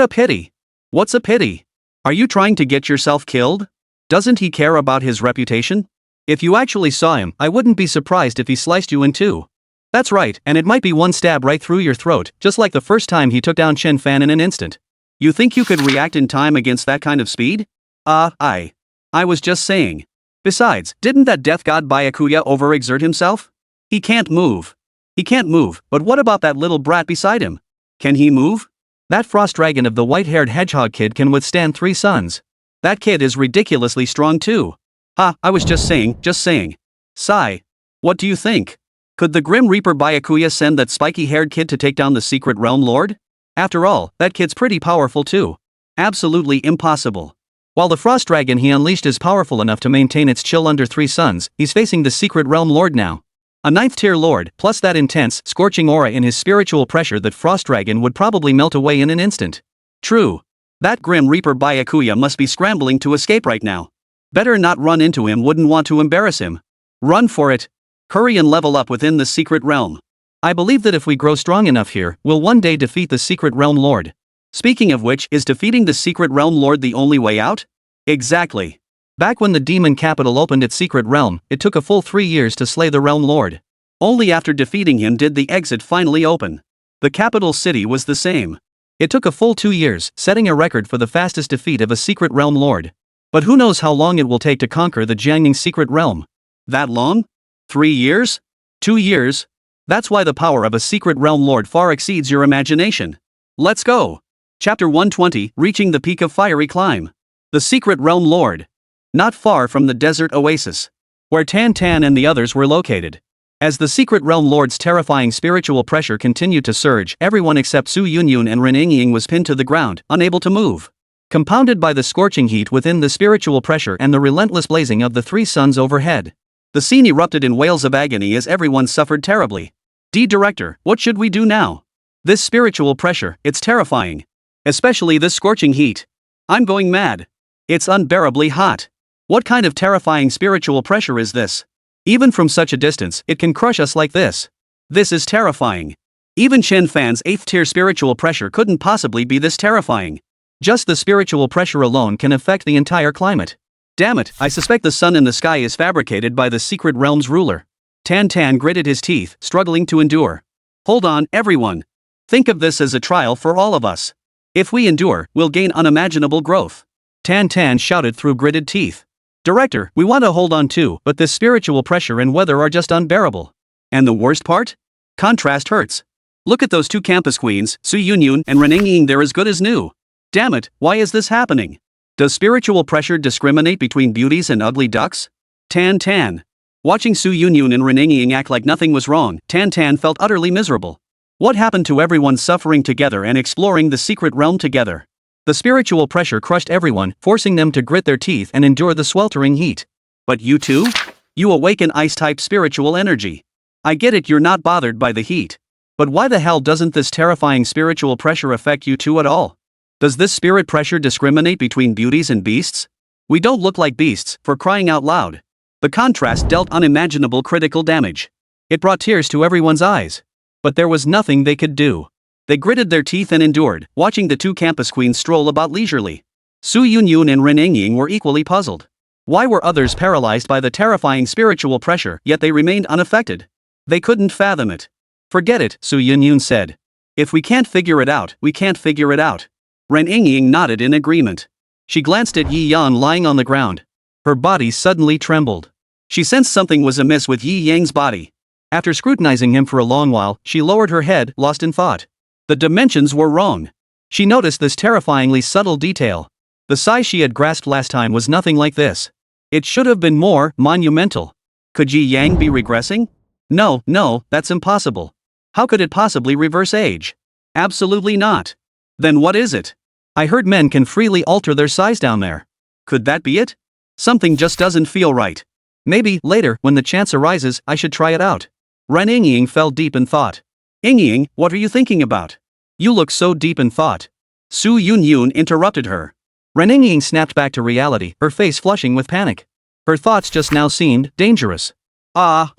a pity. What's a pity? Are you trying to get yourself killed? Doesn't he care about his reputation? If you actually saw him, I wouldn't be surprised if he sliced you in 2. That's right, and it might be one stab right through your throat, just like the first time he took down Chen Fan in an instant. You think you could react in time against that kind of speed? I was just saying. Besides, didn't that death god Byakuya overexert himself? He can't move. He can't move, but what about that little brat beside him? Can he move? That frost dragon of the white-haired hedgehog kid can withstand 3 suns. That kid is ridiculously strong too. I was just saying. Sigh. What do you think? Could the Grim Reaper Byakuya send that spiky-haired kid to take down the secret realm lord? After all, that kid's pretty powerful too. Absolutely impossible. While the frost dragon he unleashed is powerful enough to maintain its chill under 3 suns, he's facing the secret realm lord now. A 9th tier lord, plus that intense, scorching aura in his spiritual pressure that frost dragon would probably melt away in an instant. True. That Grim Reaper Byakuya must be scrambling to escape right now. Better not run into him, wouldn't want to embarrass him. Run for it. Hurry and level up within the secret realm. I believe that if we grow strong enough here, we'll one day defeat the secret realm lord. Speaking of which, is defeating the secret realm lord the only way out? Exactly. Back when the demon capital opened its secret realm, it took a full 3 years to slay the realm lord. Only after defeating him did the exit finally open. The capital city was the same. It took a full 2 years, setting a record for the fastest defeat of a secret realm lord. But who knows how long it will take to conquer the Jiangning secret realm? That long? 3 years? 2 years? That's why the power of a secret realm lord far exceeds your imagination. Let's go! Chapter 120, Reaching the Peak of Fiery Climb. The Secret Realm Lord. Not far from the desert oasis, where Tan Tan and the others were located. As the Secret Realm Lord's terrifying spiritual pressure continued to surge, everyone except Su Yunyun and Ren Yingying was pinned to the ground, unable to move. Compounded by the scorching heat within the spiritual pressure and the relentless blazing of the 3 suns overhead, the scene erupted in wails of agony as everyone suffered terribly. Director, what should we do now? This spiritual pressure, it's terrifying. Especially this scorching heat. I'm going mad. It's unbearably hot. What kind of terrifying spiritual pressure is this? Even from such a distance, it can crush us like this. This is terrifying. Even Chen Fan's 8th tier spiritual pressure couldn't possibly be this terrifying. Just the spiritual pressure alone can affect the entire climate. Damn it, I suspect the sun in the sky is fabricated by the secret realm's ruler. Tan Tan gritted his teeth, struggling to endure. Hold on, everyone. Think of this as a trial for all of us. If we endure, we'll gain unimaginable growth. Tan Tan shouted through gritted teeth. Director, we want to hold on too, but this spiritual pressure and weather are just unbearable. And the worst part? Contrast hurts. Look at those 2 campus queens, Su Yunyun and Ren Yingying, they're as good as new. Damn it, why is this happening? Does spiritual pressure discriminate between beauties and ugly ducks? Tan Tan. Watching Su Yunyun and Ren Yingying act like nothing was wrong, Tan Tan felt utterly miserable. What happened to everyone suffering together and exploring the secret realm together? The spiritual pressure crushed everyone, forcing them to grit their teeth and endure the sweltering heat. But you too? You awaken ice-type spiritual energy. I get it, you're not bothered by the heat. But why the hell doesn't this terrifying spiritual pressure affect you too at all? Does this spirit pressure discriminate between beauties and beasts? We don't look like beasts, for crying out loud. The contrast dealt unimaginable critical damage. It brought tears to everyone's eyes. But there was nothing they could do. They gritted their teeth and endured, watching the two campus queens stroll about leisurely. Su Yunyun and Ren Yingying were equally puzzled. Why were others paralyzed by the terrifying spiritual pressure, yet they remained unaffected? They couldn't fathom it. Forget it, Su Yunyun said. If we can't figure it out, we can't figure it out. Ren Yingying nodded in agreement. She glanced at Yi Yan lying on the ground. Her body suddenly trembled. She sensed something was amiss with Yi Yang's body. After scrutinizing him for a long while, she lowered her head, lost in thought. The dimensions were wrong. She noticed this terrifyingly subtle detail. The size she had grasped last time was nothing like this. It should have been more monumental. Could Yi Yang be regressing? No, that's impossible. How could it possibly reverse age? Absolutely not. Then what is it? I heard men can freely alter their size down there. Could that be it? Something just doesn't feel right. Maybe, later, when the chance arises, I should try it out. Ren Yingying fell deep in thought. Yingying, what are you thinking about? You look so deep in thought. Su Yunyun interrupted her. Ren Yingying snapped back to reality, her face flushing with panic. Her thoughts just now seemed dangerous. I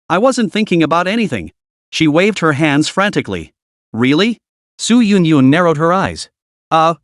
wasn't thinking about anything. She waved her hands frantically. Really? Su Yunyun narrowed her eyes.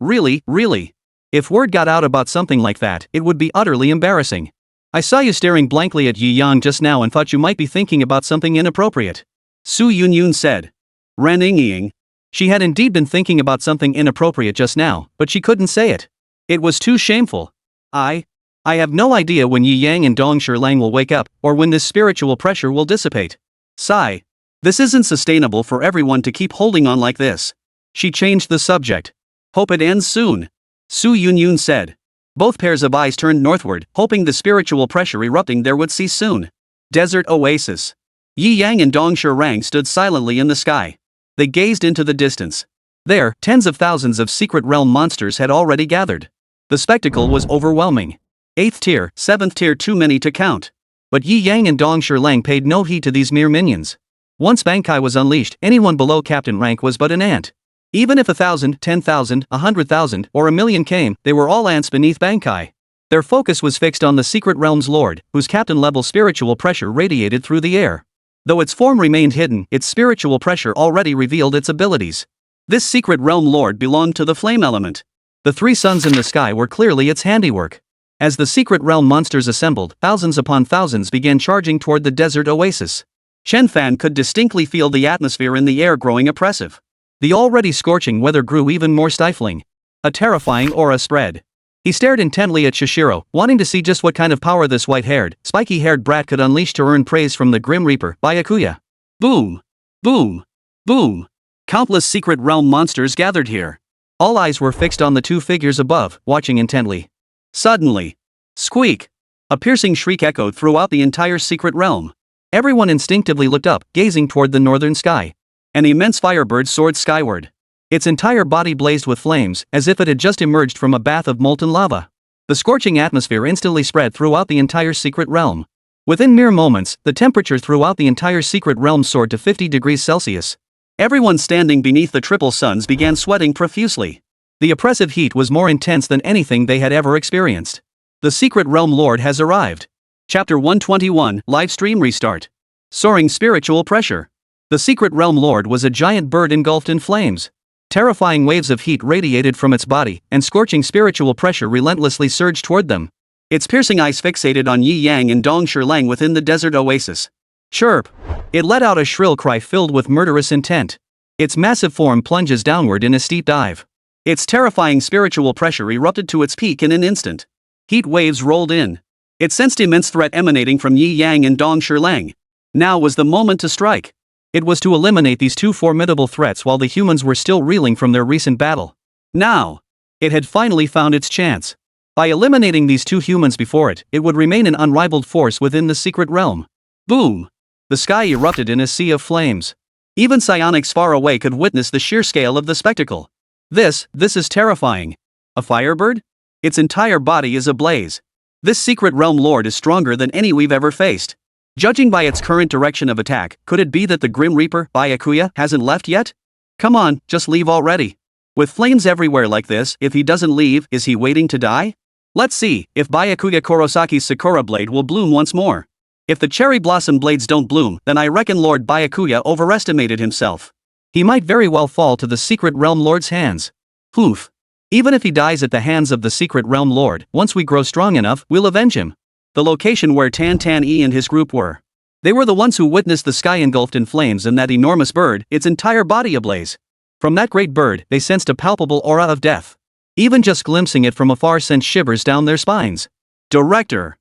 Really? If word got out about something like that, it would be utterly embarrassing. I saw you staring blankly at Yi Yan just now and thought you might be thinking about something inappropriate. Su Yunyun said. Ren Yingying. She had indeed been thinking about something inappropriate just now, but she couldn't say it. It was too shameful. I have no idea when Yi Yang and Dong Lang will wake up, or when this spiritual pressure will dissipate. Sigh. This isn't sustainable for everyone to keep holding on like this. She changed the subject. Hope it ends soon. Su Yunyun said. Both pairs of eyes turned northward, hoping the spiritual pressure erupting there would cease soon. Desert oasis. Yi Yang and Dong Lang stood silently in the sky. They gazed into the distance. There, tens of thousands of secret realm monsters had already gathered. The spectacle was overwhelming. 8th tier, 7th tier, too many to count. But Yi Yang and Dong Lang paid no heed to these mere minions. Once Bankai was unleashed, anyone below captain rank was but an ant. Even if 1,000, 10,000, 100,000, or 1,000,000 came, they were all ants beneath Bankai. Their focus was fixed on the secret realm's lord, whose captain-level spiritual pressure radiated through the air. Though its form remained hidden, its spiritual pressure already revealed its abilities. This secret realm lord belonged to the flame element. The three suns in the sky were clearly its handiwork. As the secret realm monsters assembled, thousands upon thousands began charging toward the desert oasis. Chen Fan could distinctly feel the atmosphere in the air growing oppressive. The already scorching weather grew even more stifling. A terrifying aura spread. He stared intently at Shishiro, wanting to see just what kind of power this white-haired, spiky-haired brat could unleash to earn praise from the Grim Reaper, Byakuya. Boom! Boom! Boom! Countless secret realm monsters gathered here. All eyes were fixed on the two figures above, watching intently. Suddenly, squeak! A piercing shriek echoed throughout the entire secret realm. Everyone instinctively looked up, gazing toward the northern sky. An immense firebird soared skyward. Its entire body blazed with flames, as if it had just emerged from a bath of molten lava. The scorching atmosphere instantly spread throughout the entire secret realm. Within mere moments, the temperature throughout the entire secret realm soared to 50 degrees Celsius. Everyone standing beneath the triple suns began sweating profusely. The oppressive heat was more intense than anything they had ever experienced. The secret realm lord has arrived. Chapter 121, Livestream Restart. Soaring spiritual pressure. The secret realm lord was a giant bird engulfed in flames. Terrifying waves of heat radiated from its body, and scorching spiritual pressure relentlessly surged toward them. Its piercing eyes fixated on Yi Yang and Dong Lang within the desert oasis. Chirp! It let out a shrill cry filled with murderous intent. Its massive form plunges downward in a steep dive. Its terrifying spiritual pressure erupted to its peak in an instant. Heat waves rolled in. It sensed immense threat emanating from Yi Yang and Dong Lang. Now was the moment to strike. It was to eliminate these two formidable threats while the humans were still reeling from their recent battle. Now, it had finally found its chance. By eliminating these two humans before it, it would remain an unrivaled force within the secret realm. Boom! The sky erupted in a sea of flames. Even psionics far away could witness the sheer scale of the spectacle. This is terrifying. A firebird? Its entire body is ablaze. This secret realm lord is stronger than any we've ever faced. Judging by its current direction of attack, could it be that the Grim Reaper, Byakuya, hasn't left yet? Come on, just leave already. With flames everywhere like this, if he doesn't leave, is he waiting to die? Let's see if Byakuya Kurosaki's Sakura blade will bloom once more. If the cherry blossom blades don't bloom, then I reckon Lord Byakuya overestimated himself. He might very well fall to the Secret Realm Lord's hands. Oof. Even if he dies at the hands of the Secret Realm Lord, once we grow strong enough, we'll avenge him. The location where Tan Tan E and his group were. They were the ones who witnessed the sky engulfed in flames and that enormous bird, its entire body ablaze. From that great bird, they sensed a palpable aura of death. Even just glimpsing it from afar sent shivers down their spines. Director,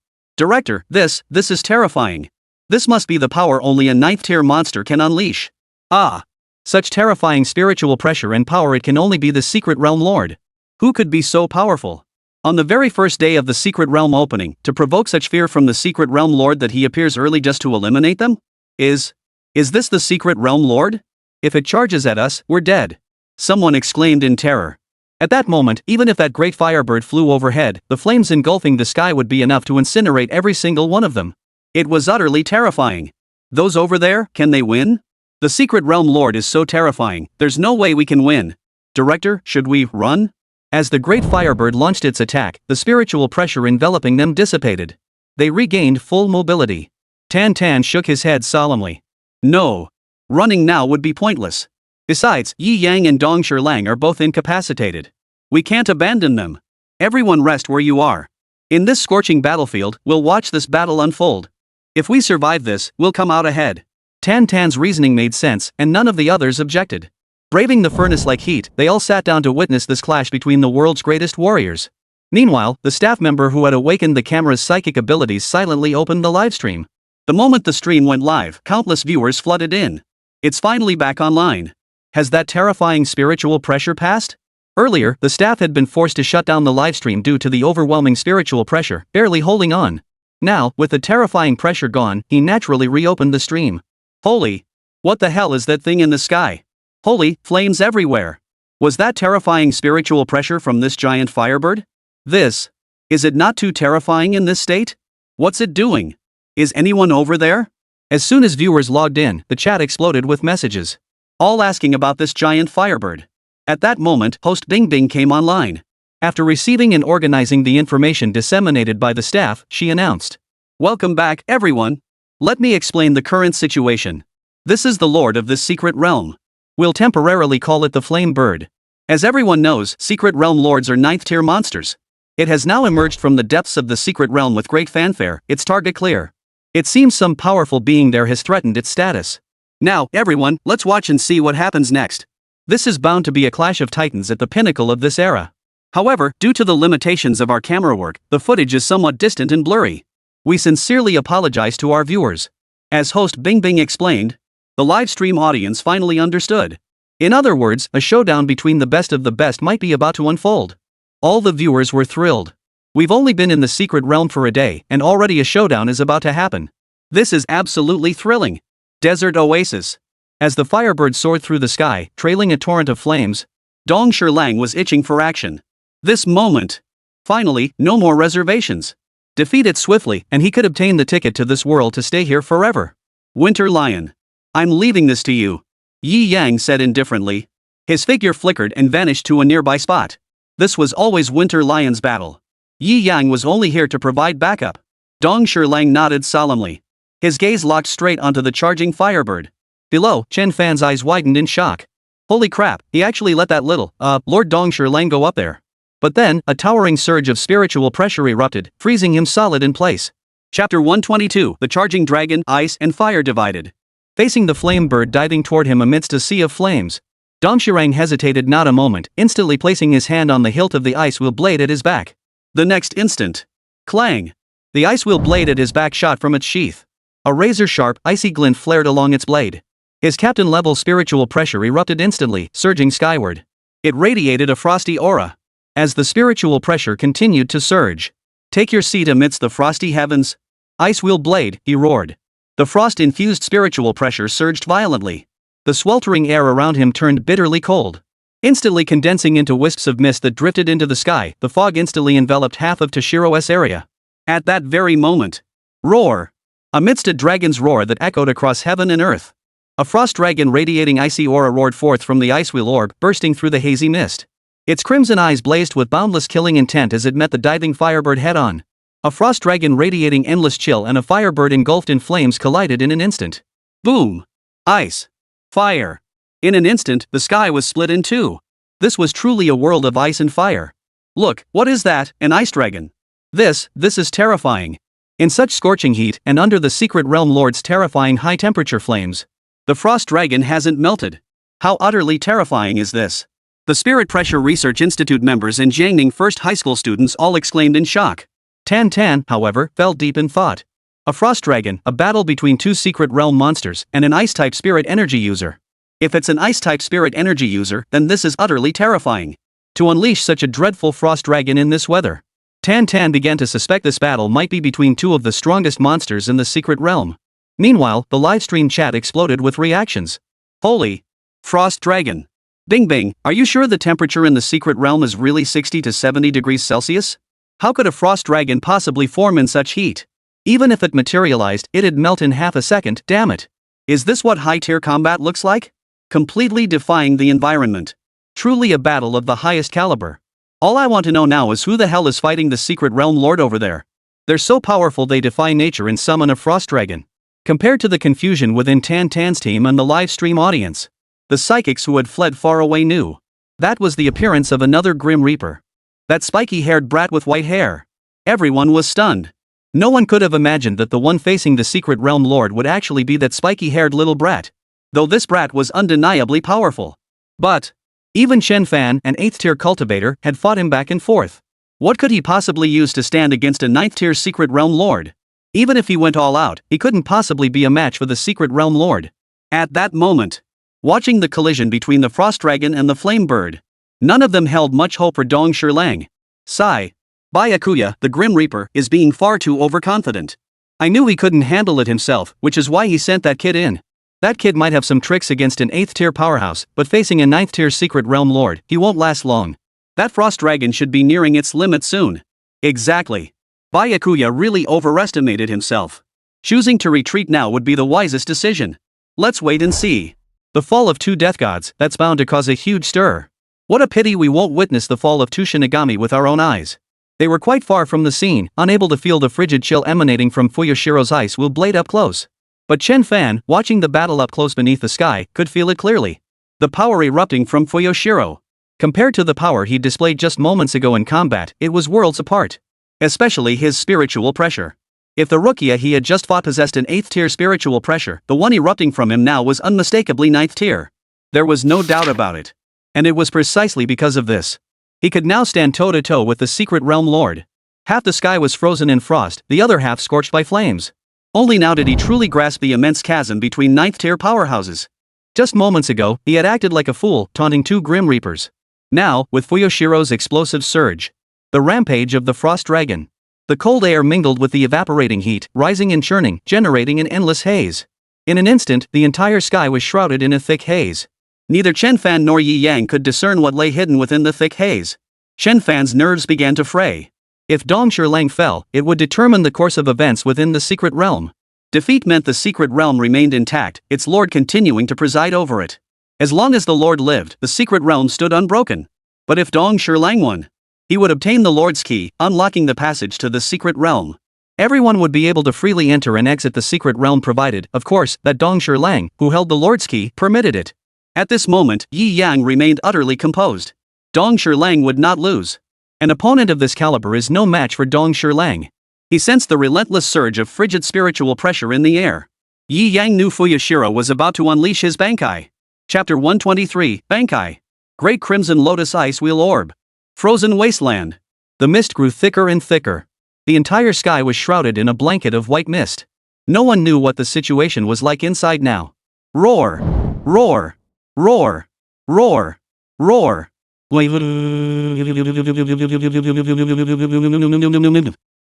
this is terrifying. This must be the power only a 9th tier monster can unleash. Ah! Such terrifying spiritual pressure and power, it can only be the Secret Realm Lord. Who could be so powerful? On the very first day of the Secret Realm opening, to provoke such fear from the Secret Realm Lord that he appears early just to eliminate them? Is this the Secret Realm Lord? If it charges at us, we're dead. Someone exclaimed in terror. At that moment, even if that great firebird flew overhead, the flames engulfing the sky would be enough to incinerate every single one of them. It was utterly terrifying. Those over there, can they win? The Secret Realm Lord is so terrifying, there's no way we can win. Director, should we run? As the great firebird launched its attack, the spiritual pressure enveloping them dissipated. They regained full mobility. Tan Tan shook his head solemnly. No. Running now would be pointless. Besides, Yi Yang and Dong Shirlang are both incapacitated. We can't abandon them. Everyone rest where you are. In this scorching battlefield, we'll watch this battle unfold. If we survive this, we'll come out ahead. Tan Tan's reasoning made sense, and none of the others objected. Braving the furnace-like heat, they all sat down to witness this clash between the world's greatest warriors. Meanwhile, the staff member who had awakened the camera's psychic abilities silently opened the livestream. The moment the stream went live, countless viewers flooded in. It's finally back online. Has that terrifying spiritual pressure passed? Earlier, the staff had been forced to shut down the livestream due to the overwhelming spiritual pressure, barely holding on. Now, with the terrifying pressure gone, he naturally reopened the stream. Holy! What the hell is that thing in the sky? Holy, flames everywhere! Was that terrifying spiritual pressure from this giant firebird? Is it not too terrifying in this state? What's it doing? Is anyone over there? As soon as viewers logged in, the chat exploded with messages. All asking about this giant firebird. At that moment, host Bing Bing came online. After receiving and organizing the information disseminated by the staff, she announced, "Welcome back, everyone. Let me explain the current situation. This is the lord of this secret realm. We'll temporarily call it the Flame Bird. As everyone knows, secret realm lords are 9th tier monsters. It has now emerged from the depths of the secret realm with great fanfare, its target clear. It seems some powerful being there has threatened its status. Now, everyone, let's watch and see what happens next. This is bound to be a clash of titans at the pinnacle of this era. However, due to the limitations of our camera work, the footage is somewhat distant and blurry. We sincerely apologize to our viewers." As host Bing Bing explained, the live stream audience finally understood. In other words, a showdown between the best of the best might be about to unfold. All the viewers were thrilled. We've only been in the secret realm for a day, and already a showdown is about to happen. This is absolutely thrilling. Desert Oasis. As the firebird soared through the sky, trailing a torrent of flames, Dong Shirlang was itching for action. This moment. Finally, no more reservations. Defeat it swiftly, and he could obtain the ticket to this world to stay here forever. Winter Lion. I'm leaving this to you. Yi Yang said indifferently. His figure flickered and vanished to a nearby spot. This was always Winter Lion's battle. Yi Yang was only here to provide backup. Dong Shirlang nodded solemnly. His gaze locked straight onto the charging firebird. Below, Chen Fan's eyes widened in shock. Holy crap, he actually let that little, Lord Dong Shirlang go up there. But then, a towering surge of spiritual pressure erupted, freezing him solid in place. Chapter 122, The Charging Dragon, Ice and Fire Divided. Facing the flame bird diving toward him amidst a sea of flames, Dong Shirlang hesitated not a moment, instantly placing his hand on the hilt of the ice wheel blade at his back. The next instant. Clang! The ice wheel blade at his back shot from its sheath. A razor-sharp, icy glint flared along its blade. His captain-level spiritual pressure erupted instantly, surging skyward. It radiated a frosty aura. As the spiritual pressure continued to surge. Take your seat amidst the frosty heavens. Ice wheel blade, he roared. The frost-infused spiritual pressure surged violently. The sweltering air around him turned bitterly cold. Instantly condensing into wisps of mist that drifted into the sky, the fog instantly enveloped half of Toshiro's area. At that very moment. Roar! Amidst a dragon's roar that echoed across heaven and earth, a frost dragon radiating icy aura roared forth from the ice wheel orb, bursting through the hazy mist. Its crimson eyes blazed with boundless killing intent as it met the diving firebird head-on. A frost dragon radiating endless chill and a firebird engulfed in flames collided in an instant. Boom! Ice! Fire! In an instant, the sky was split in two. This was truly a world of ice and fire. Look, what is that? An ice dragon? This is terrifying. In such scorching heat and under the secret realm lord's terrifying high-temperature flames, the frost dragon hasn't melted. How utterly terrifying is this? The Spirit Pressure Research Institute members and Jiangning First High School students all exclaimed in shock. Tan, however, fell deep in thought. A frost dragon, a battle between two secret realm monsters, and an ice-type spirit energy user. If it's an ice-type spirit energy user, then this is utterly terrifying. To unleash such a dreadful frost dragon in this weather. Tan began to suspect this battle might be between two of the strongest monsters in the secret realm. Meanwhile, the livestream chat exploded with reactions. Holy! Frost dragon! Bing bing, are you sure the temperature in the secret realm is really 60 to 70 degrees Celsius? How could a frost dragon possibly form in such heat? Even if it materialized, it'd melt in half a second, damn it. Is this what high-tier combat looks like? Completely defying the environment. Truly a battle of the highest caliber. All I want to know now is who the hell is fighting the secret realm lord over there? They're so powerful they defy nature and summon a frost dragon. Compared to the confusion within Tan's team and the live stream audience, the psychics who had fled far away knew. That was the appearance of another Grim Reaper. That spiky-haired brat with white hair. Everyone was stunned. No one could have imagined that the one facing the secret realm lord would actually be that spiky-haired little brat. Though this brat was undeniably powerful. But even Chen Fan, an 8th-tier cultivator, had fought him back and forth. What could he possibly use to stand against a 9th-tier secret realm lord? Even if he went all out, he couldn't possibly be a match for the secret realm lord. At that moment, watching the collision between the frost dragon and the flame bird, none of them held much hope for Dong Shilang. Sigh. Byakuya, the Grim Reaper, is being far too overconfident. I knew he couldn't handle it himself, which is why he sent that kid in. That kid might have some tricks against an 8th-tier powerhouse, but facing a 9th-tier secret realm lord, he won't last long. That frost dragon should be nearing its limit soon. Exactly. Byakuya really overestimated himself. Choosing to retreat now would be the wisest decision. Let's wait and see. The fall of two death gods, that's bound to cause a huge stir. What a pity we won't witness the fall of two Shinigami with our own eyes. They were quite far from the scene, unable to feel the frigid chill emanating from Fuyoshiro's ice wheel blade up close. But Chen Fan, watching the battle up close beneath the sky, could feel it clearly. The power erupting from Fuyoshiro. Compared to the power he displayed just moments ago in combat, it was worlds apart. Especially his spiritual pressure. If the Rukia he had just fought possessed an 8th-tier spiritual pressure, the one erupting from him now was unmistakably 9th-tier. There was no doubt about it. And it was precisely because of this. He could now stand toe-to-toe with the secret realm lord. Half the sky was frozen in frost, the other half scorched by flames. Only now did he truly grasp the immense chasm between 9th-tier powerhouses. Just moments ago, he had acted like a fool, taunting two Grim Reapers. Now, with Fuyoshiro's explosive surge, the rampage of the frost dragon. The cold air mingled with the evaporating heat, rising and churning, generating an endless haze. In an instant, the entire sky was shrouded in a thick haze. Neither Chen Fan nor Yi Yang could discern what lay hidden within the thick haze. Chen Fan's nerves began to fray. If Dong Shilang fell, it would determine the course of events within the secret realm. Defeat meant the secret realm remained intact, its lord continuing to preside over it. As long as the lord lived, the secret realm stood unbroken. But if Dong Shilang won, he would obtain the lord's key, unlocking the passage to the secret realm. Everyone would be able to freely enter and exit the secret realm provided, of course, that Dong Shilang, who held the lord's key, permitted it. At this moment, Yi Yang remained utterly composed. Dong Shilang would not lose. An opponent of this caliber is no match for Dong Shilang. He sensed the relentless surge of frigid spiritual pressure in the air. Yi Yang knew Fuyoshiro was about to unleash his Bankai. Chapter 123, Bankai. Great Crimson Lotus Ice Wheel Orb. Frozen Wasteland. The mist grew thicker and thicker. The entire sky was shrouded in a blanket of white mist. No one knew what the situation was like inside now. Roar! Roar! Roar! Roar! Roar!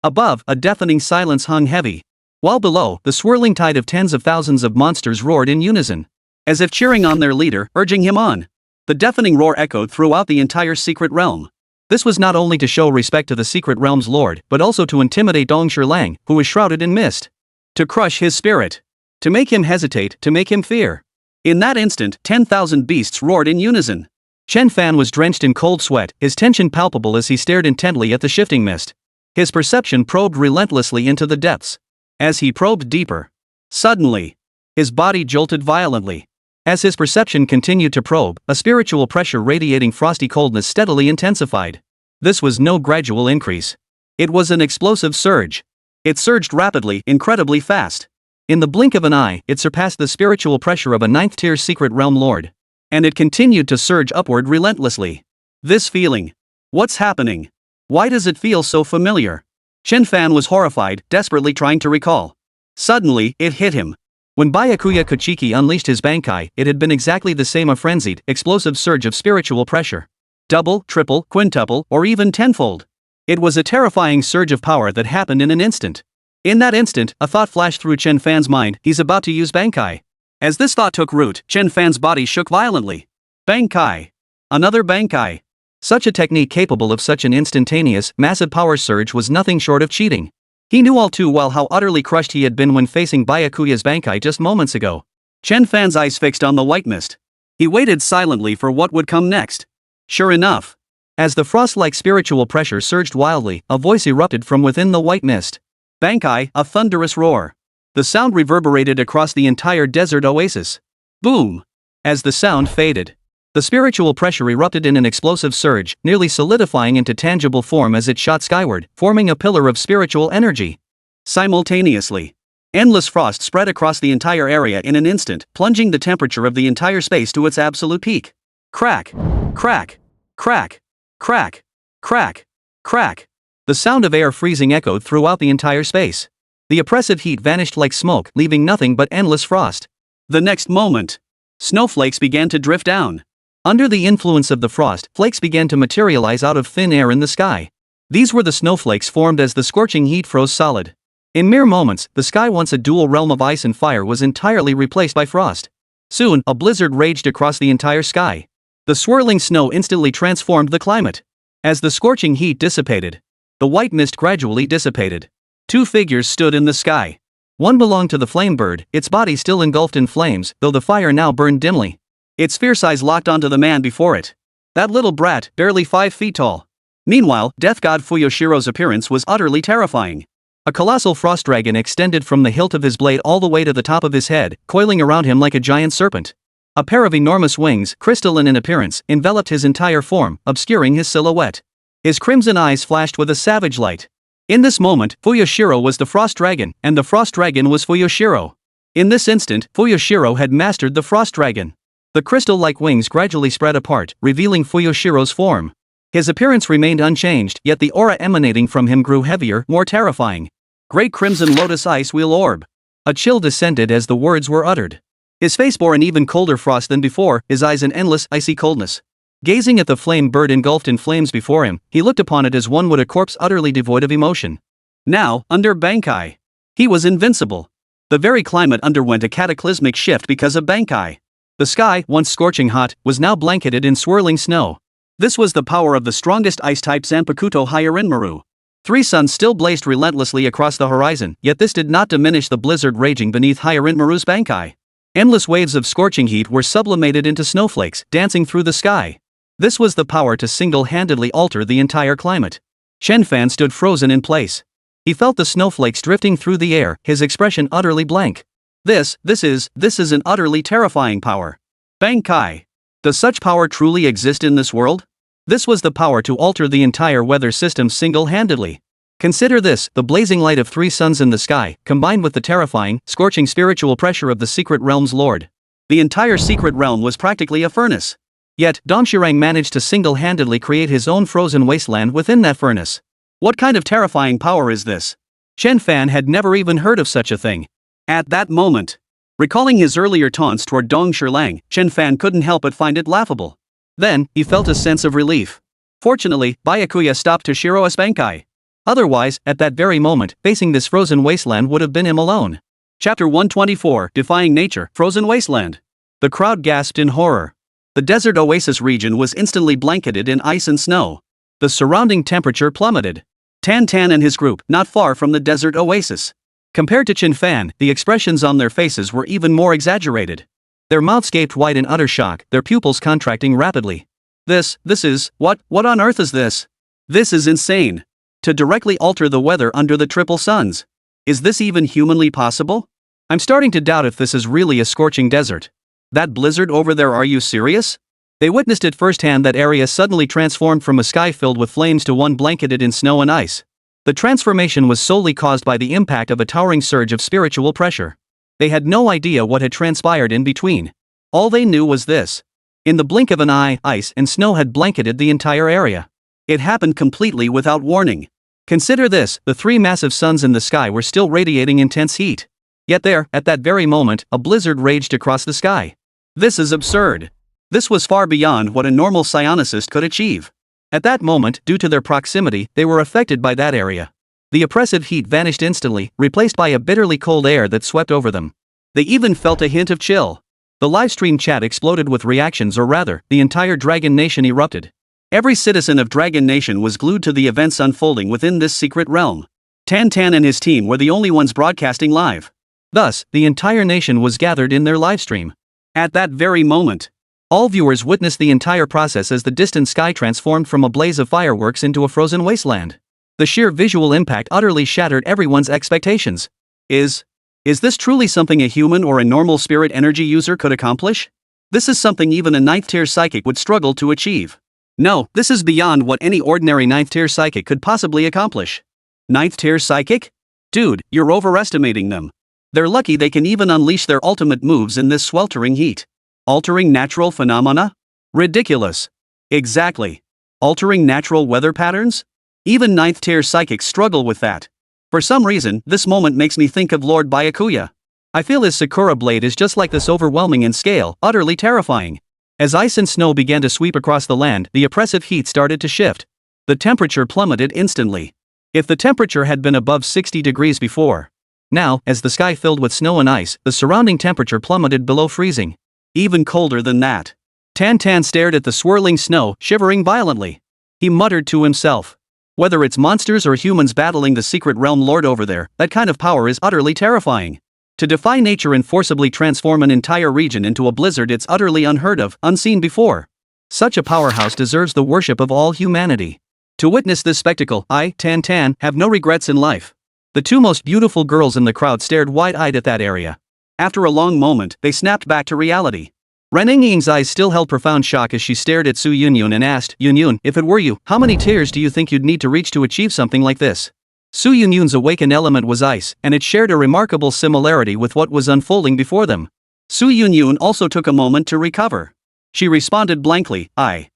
Above, a deafening silence hung heavy. While below, the swirling tide of tens of thousands of monsters roared in unison. As if cheering on their leader, urging him on. The deafening roar echoed throughout the entire secret realm. This was not only to show respect to the secret realm's lord, but also to intimidate Dong Shilang, who was shrouded in mist. To crush his spirit. To make him hesitate, to make him fear. In that instant, 10,000 beasts roared in unison. Chen Fan was drenched in cold sweat, his tension palpable as he stared intently at the shifting mist. His perception probed relentlessly into the depths. As he probed deeper, suddenly, his body jolted violently. As his perception continued to probe, a spiritual pressure radiating frosty coldness steadily intensified. This was no gradual increase. It was an explosive surge. It surged rapidly, incredibly fast. In the blink of an eye, it surpassed the spiritual pressure of a ninth-tier secret realm lord. And it continued to surge upward relentlessly. This feeling. What's happening? Why does it feel so familiar? Chen Fan was horrified, desperately trying to recall. Suddenly, it hit him. When Byakuya Kuchiki unleashed his Bankai, it had been exactly the same, a frenzied, explosive surge of spiritual pressure. Double, triple, quintuple, or even tenfold. It was a terrifying surge of power that happened in an instant. In that instant, a thought flashed through Chen Fan's mind: he's about to use Bankai. As this thought took root, Chen Fan's body shook violently. Bankai. Another Bankai. Such a technique capable of such an instantaneous, massive power surge was nothing short of cheating. He knew all too well how utterly crushed he had been when facing Byakuya's Bankai just moments ago. Chen Fan's eyes fixed on the white mist. He waited silently for what would come next. Sure enough. As the frost-like spiritual pressure surged wildly, a voice erupted from within the white mist. Bankai, a thunderous roar. The sound reverberated across the entire desert oasis. Boom! As the sound faded, the spiritual pressure erupted in an explosive surge, nearly solidifying into tangible form as it shot skyward, forming a pillar of spiritual energy. Simultaneously, endless frost spread across the entire area in an instant, plunging the temperature of the entire space to its absolute peak. Crack! Crack! Crack! Crack! Crack! Crack! The sound of air freezing echoed throughout the entire space. The oppressive heat vanished like smoke, leaving nothing but endless frost. The next moment, snowflakes began to drift down. Under the influence of the frost, flakes began to materialize out of thin air in the sky. These were the snowflakes formed as the scorching heat froze solid. In mere moments, the sky, once a dual realm of ice and fire, was entirely replaced by frost. Soon, a blizzard raged across the entire sky. The swirling snow instantly transformed the climate. As the scorching heat dissipated, the white mist gradually dissipated. Two figures stood in the sky. One belonged to the flame bird, its body still engulfed in flames, though the fire now burned dimly. Its fierce eyes locked onto the man before it. That little brat, barely 5 feet tall. Meanwhile, death god Fuyoshiro's appearance was utterly terrifying. A colossal frost dragon extended from the hilt of his blade all the way to the top of his head, coiling around him like a giant serpent. A pair of enormous wings, crystalline in appearance, enveloped his entire form, obscuring his silhouette. His crimson eyes flashed with a savage light. In this moment, Fuyoshiro was the frost dragon, and the frost dragon was Fuyoshiro. In this instant, Fuyoshiro had mastered the frost dragon. The crystal-like wings gradually spread apart, revealing Fuyoshiro's form. His appearance remained unchanged, yet the aura emanating from him grew heavier, more terrifying. Great crimson lotus ice wheel orb. A chill descended as the words were uttered. His face bore an even colder frost than before, his eyes an endless, icy coldness. Gazing at the flame bird engulfed in flames before him, he looked upon it as one would a corpse utterly devoid of emotion. Now, under Bankai, he was invincible. The very climate underwent a cataclysmic shift because of Bankai. The sky, once scorching hot, was now blanketed in swirling snow. This was the power of the strongest ice-type Zanpakuto Heir. 3 suns still blazed relentlessly across the horizon, yet this did not diminish the blizzard raging beneath Heirinmaru's Bankai. Endless waves of scorching heat were sublimated into snowflakes, dancing through the sky. This was the power to single-handedly alter the entire climate. Chen Fan stood frozen in place. He felt the snowflakes drifting through the air, his expression utterly blank. This is an utterly terrifying power. Bankai. Does such power truly exist in this world? This was the power to alter the entire weather system single-handedly. Consider this: the blazing light of 3 suns in the sky, combined with the terrifying, scorching spiritual pressure of the secret realm's lord. The entire secret realm was practically a furnace. Yet, Dongshirang managed to single-handedly create his own frozen wasteland within that furnace. What kind of terrifying power is this? Chen Fan had never even heard of such a thing. At that moment, recalling his earlier taunts toward Dongshirang, Chen Fan couldn't help but find it laughable. Then, he felt a sense of relief. Fortunately, Byakuya stopped Toshiro's Bankai. Otherwise, at that very moment, facing this frozen wasteland would have been him alone. Chapter 124, Defying Nature, Frozen Wasteland. The crowd gasped in horror. The desert oasis region was instantly blanketed in ice and snow. The surrounding temperature plummeted. Tan Tan and his group, not far from the desert oasis, Compared to Chin Fan, the expressions on their faces were even more exaggerated. Their mouths gaped wide in utter shock, their pupils contracting rapidly. This is, what on earth is this? This is insane. To directly alter the weather under the triple suns. Is this even humanly possible? I'm starting to doubt if this is really a scorching desert. That blizzard over there, are you serious? They witnessed it firsthand. That area suddenly transformed from a sky filled with flames to one blanketed in snow and ice. The transformation was solely caused by the impact of a towering surge of spiritual pressure. They had no idea what had transpired in between. All they knew was this. In the blink of an eye, ice and snow had blanketed the entire area. It happened completely without warning. Consider this, the three massive suns in the sky were still radiating intense heat. Yet there, at that very moment, a blizzard raged across the sky. This is absurd. This was far beyond what a normal psionicist could achieve. At that moment, due to their proximity, they were affected by that area. The oppressive heat vanished instantly, replaced by a bitterly cold air that swept over them. They even felt a hint of chill. The livestream chat exploded with reactions, or rather, the entire Dragon Nation erupted. Every citizen of Dragon Nation was glued to the events unfolding within this secret realm. Tan Tan and his team were the only ones broadcasting live. Thus, the entire nation was gathered in their livestream. At that very moment, all viewers witnessed the entire process as the distant sky transformed from a blaze of fireworks into a frozen wasteland. The sheer visual impact utterly shattered everyone's expectations. Is this truly something a human or a normal spirit energy user could accomplish? This is something even a 9th tier psychic would struggle to achieve. No, this is beyond what any ordinary 9th tier psychic could possibly accomplish. 9th tier psychic? Dude, you're overestimating them. They're lucky they can even unleash their ultimate moves in this sweltering heat. Altering natural phenomena? Ridiculous. Exactly. Altering natural weather patterns? Even 9th tier psychics struggle with that. For some reason, this moment makes me think of Lord Byakuya. I feel his Sakura blade is just like this, overwhelming in scale, utterly terrifying. As ice and snow began to sweep across the land, the oppressive heat started to shift. The temperature plummeted instantly. If the temperature had been above 60 degrees before, now, as the sky filled with snow and ice, the surrounding temperature plummeted below freezing. Even colder than that. Tan Tan stared at the swirling snow, shivering violently. He muttered to himself. Whether it's monsters or humans battling the secret realm lord over there, that kind of power is utterly terrifying. To defy nature and forcibly transform an entire region into a blizzard, it's utterly unheard of, unseen before. Such a powerhouse deserves the worship of all humanity. To witness this spectacle, I, Tan Tan, have no regrets in life. The two most beautiful girls in the crowd stared wide-eyed at that area. After a long moment, they snapped back to reality. Ren Ying's eyes still held profound shock as she stared at Su Yunyun and asked, Yunyun, if it were you, how many tiers do you think you'd need to reach to achieve something like this? Su Yunyun's awakened element was ice, and it shared a remarkable similarity with what was unfolding before them. Su Yunyun also took a moment to recover. She responded blankly, I.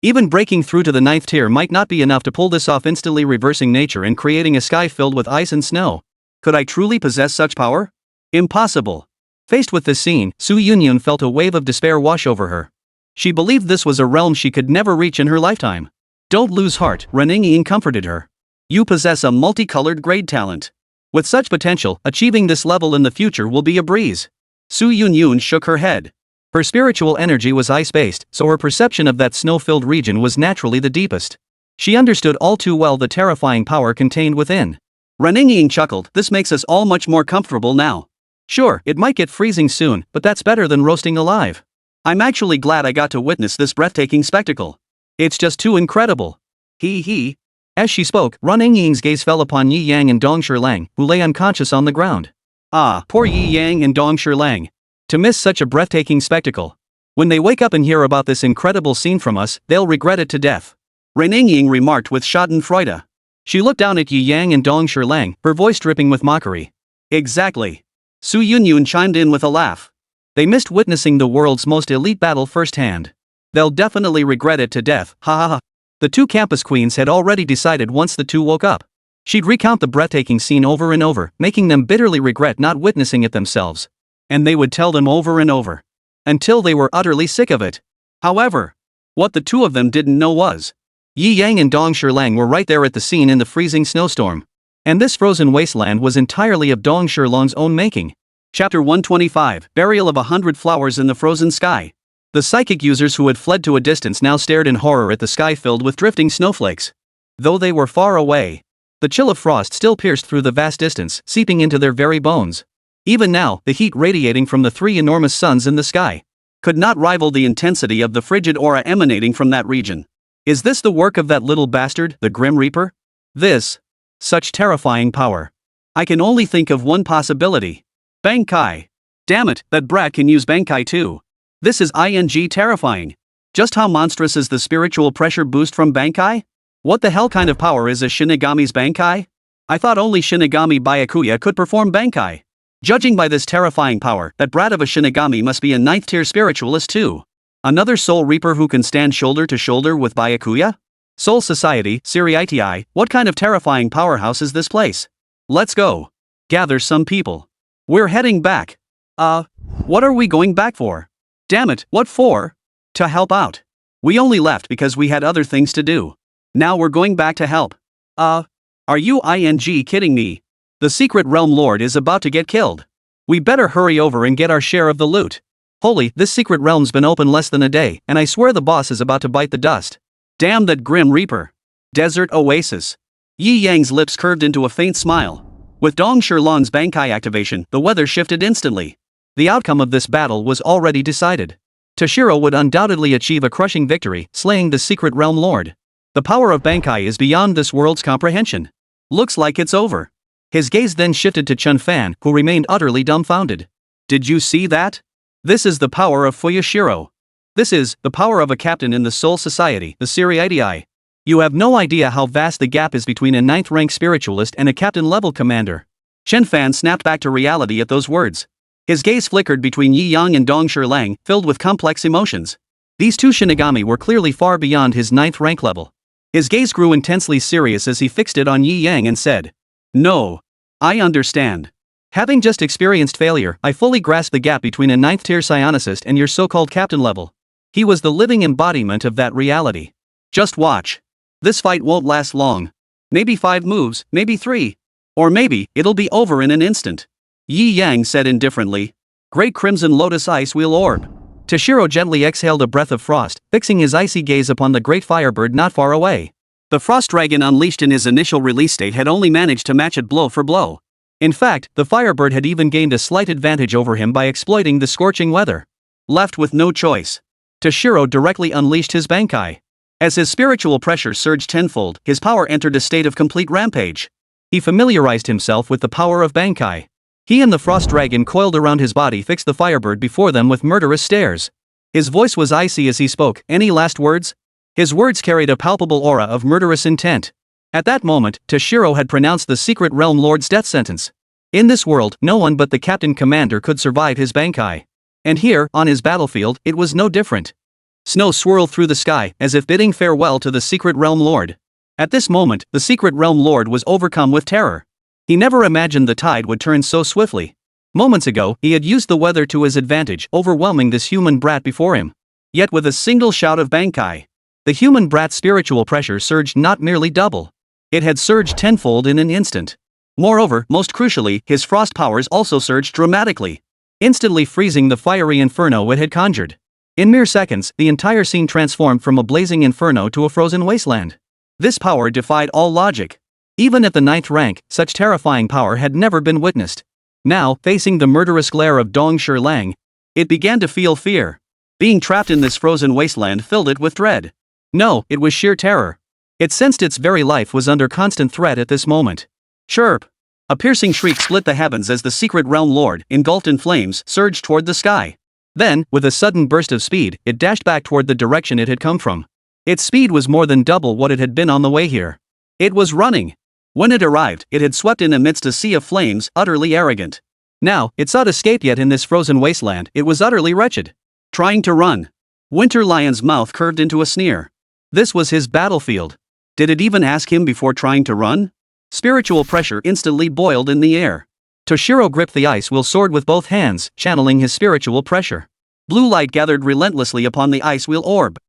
Even breaking through to the 9th tier might not be enough to pull this off, instantly reversing nature and creating a sky filled with ice and snow. Could I truly possess such power? Impossible. Faced with this scene, Su Yunyun felt a wave of despair wash over her. She believed this was a realm she could never reach in her lifetime. Don't lose heart, Ren Ying comforted her. You possess a multicolored grade talent. With such potential, achieving this level in the future will be a breeze. Su Yunyun shook her head. Her spiritual energy was ice-based, so her perception of that snow-filled region was naturally the deepest. She understood all too well the terrifying power contained within. Ren Ying chuckled, this makes us all much more comfortable now. Sure, it might get freezing soon, but that's better than roasting alive. I'm actually glad I got to witness this breathtaking spectacle. It's just too incredible. He. As she spoke, Ren Ying's gaze fell upon Yi Yang and Dong Shilang, who lay unconscious on the ground. Ah, poor Yi Yang and Dong Shilang. To miss such a breathtaking spectacle. When they wake up and hear about this incredible scene from us, they'll regret it to death. Ren Ying remarked with schadenfreude. She looked down at Yi Yang and Dong Shilang, her voice dripping with mockery. Exactly. Su Yunyun chimed in with a laugh. They missed witnessing the world's most elite battle firsthand. They'll definitely regret it to death, ha ha ha. The two campus queens had already decided once the two woke up. She'd recount the breathtaking scene over and over, making them bitterly regret not witnessing it themselves. And they would tell them over and over. Until they were utterly sick of it. However, what the two of them didn't know was, Yi Yang and Dong Shilang were right there at the scene in the freezing snowstorm. And this frozen wasteland was entirely of Dong Shilang's own making. Chapter 125, Burial of 100 Flowers in the Frozen Sky. The psychic users who had fled to a distance now stared in horror at the sky filled with drifting snowflakes. Though they were far away, The chill of frost still pierced through the vast distance, seeping into their very bones. Even now, the heat radiating from the 3 enormous suns in the sky could not rival the intensity of the frigid aura emanating from that region. Is this the work of that little bastard, the Grim Reaper? Such terrifying power. I can only think of one possibility. Bankai. Damn it, that brat can use Bankai too. This is terrifying. Just how monstrous is the spiritual pressure boost from Bankai? What the hell kind of power is a Shinigami's Bankai? I thought only Shinigami Byakuya could perform Bankai. Judging by this terrifying power, that brat of a Shinigami must be a 9th tier spiritualist too. Another Soul Reaper who can stand shoulder to shoulder with Byakuya? Soul Society, Siriiti, what kind of terrifying powerhouse is this place? Let's go. Gather some people. We're heading back. What are we going back for? Damn it, what for? To help out. We only left because we had other things to do. Now we're going back to help. Are you kidding me? The Secret Realm Lord is about to get killed. We better hurry over and get our share of the loot. Holy, this Secret Realm's been open less than a day, and I swear the boss is about to bite the dust. Damn that Grim Reaper. Desert Oasis. Yi Yang's lips curved into a faint smile. With Dong Shirlan's Bankai activation, the weather shifted instantly. The outcome of this battle was already decided. Toshiro would undoubtedly achieve a crushing victory, slaying the Secret Realm Lord. The power of Bankai is beyond this world's comprehension. Looks like it's over. His gaze then shifted to Chun Fan, who remained utterly dumbfounded. Did you see that? This is the power of Fuyashiro. This is the power of a captain in the Soul Society, the Siriiti. You have no idea how vast the gap is between a 9th rank spiritualist and a captain-level commander. Chen Fan snapped back to reality at those words. His gaze flickered between Yi Yang and Dong Shirlang, filled with complex emotions. These two Shinigami were clearly far beyond his 9th rank level. His gaze grew intensely serious as he fixed it on Yi Yang and said, "No. I understand. Having just experienced failure, I fully grasp the gap between a 9th tier psionicist and your so-called captain level." He was the living embodiment of that reality. Just watch. This fight won't last long. Maybe 5 moves, maybe 3. Or maybe, it'll be over in an instant. Yi Yang said indifferently. Great Crimson Lotus Ice Wheel Orb. Toshiro gently exhaled a breath of frost, fixing his icy gaze upon the great firebird not far away. The frost dragon unleashed in his initial release state had only managed to match it blow for blow. In fact, the firebird had even gained a slight advantage over him by exploiting the scorching weather. Left with no choice, Toshiro directly unleashed his Bankai. As his spiritual pressure surged tenfold, his power entered a state of complete rampage. He familiarized himself with the power of Bankai. He and the frost dragon coiled around his body fixed the firebird before them with murderous stares. His voice was icy as he spoke. Any last words? His words carried a palpable aura of murderous intent. At that moment, Toshiro had pronounced the Secret Realm Lord's death sentence. In this world, no one but the Captain Commander could survive his Bankai. And here, on his battlefield, it was no different. Snow swirled through the sky, as if bidding farewell to the Secret Realm Lord. At this moment, the Secret Realm Lord was overcome with terror. He never imagined the tide would turn so swiftly. Moments ago, he had used the weather to his advantage, overwhelming this human brat before him. Yet with a single shout of Bankai, the human brat's spiritual pressure surged not merely double. It had surged tenfold in an instant. Moreover, most crucially, his frost powers also surged dramatically, instantly freezing the fiery inferno it had conjured. In mere seconds, the entire scene transformed from a blazing inferno to a frozen wasteland. This power defied all logic. Even at the 9th rank, such terrifying power had never been witnessed. Now, facing the murderous glare of Dong Shirlang, it began to feel fear. Being trapped in this frozen wasteland filled it with dread. No, it was sheer terror. It sensed its very life was under constant threat at this moment. Chirp! A piercing shriek split the heavens as the Secret Realm Lord, engulfed in flames, surged toward the sky. Then, with a sudden burst of speed, it dashed back toward the direction it had come from. Its speed was more than double what it had been on the way here. It was running. When it arrived, it had swept in amidst a sea of flames, utterly arrogant. Now, it sought escape, yet in this frozen wasteland, it was utterly wretched. Trying to run. Winter Lion's mouth curved into a sneer. This was his battlefield. Did it even ask him before trying to run? Spiritual pressure instantly boiled in the air. Toshiro gripped the ice wheel sword with both hands, channeling his spiritual pressure. Blue light gathered relentlessly upon the ice wheel orb.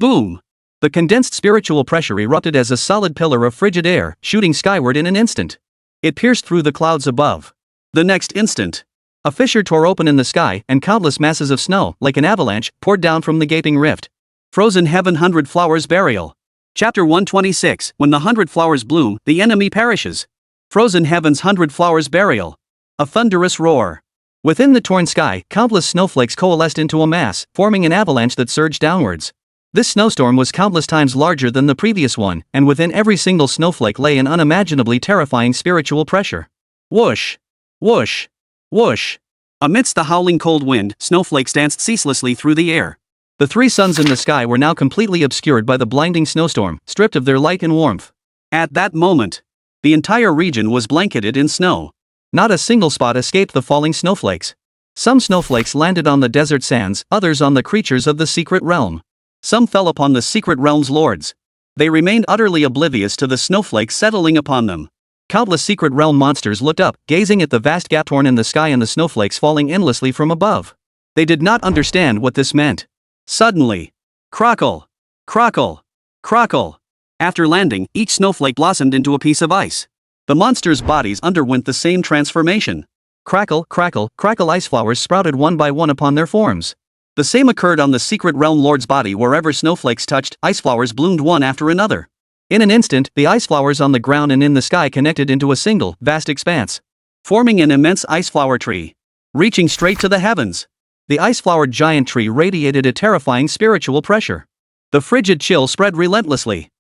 Boom! The condensed spiritual pressure erupted as a solid pillar of frigid air, shooting skyward in an instant. It pierced through the clouds above. The next instant, a fissure tore open in the sky, and countless masses of snow, like an avalanche, poured down from the gaping rift. Frozen Heaven 100 Flowers Burial. Chapter 126. When the 100 flowers bloom, the enemy perishes. Frozen Heaven's 100 Flowers Burial. A thunderous roar. Within the torn sky, countless snowflakes coalesced into a mass, forming an avalanche that surged downwards. This snowstorm was countless times larger than the previous one, and within every single snowflake lay an unimaginably terrifying spiritual pressure. Whoosh! Whoosh! Whoosh! Amidst the howling cold wind, snowflakes danced ceaselessly through the air. The three suns in the sky were now completely obscured by the blinding snowstorm, stripped of their light and warmth. At that moment, the entire region was blanketed in snow. Not a single spot escaped the falling snowflakes. Some snowflakes landed on the desert sands, others on the creatures of the secret realm. Some fell upon the secret realm's lords. They remained utterly oblivious to the snowflakes settling upon them. Countless secret realm monsters looked up, gazing at the vast gap torn in the sky and the snowflakes falling endlessly from above. They did not understand what this meant. Suddenly, crackle, crackle, crackle. After landing, each snowflake blossomed into a piece of ice. The monsters' bodies underwent the same transformation. Crackle, crackle, crackle. Ice flowers sprouted one by one upon their forms. The same occurred on the secret realm lord's body. Wherever snowflakes touched, ice flowers bloomed one after another. In an instant, the ice flowers on the ground and in the sky connected into a single, vast expanse, forming an immense ice flower tree, reaching straight to the heavens. The ice-flowered giant tree radiated a terrifying spiritual pressure. The frigid chill spread relentlessly.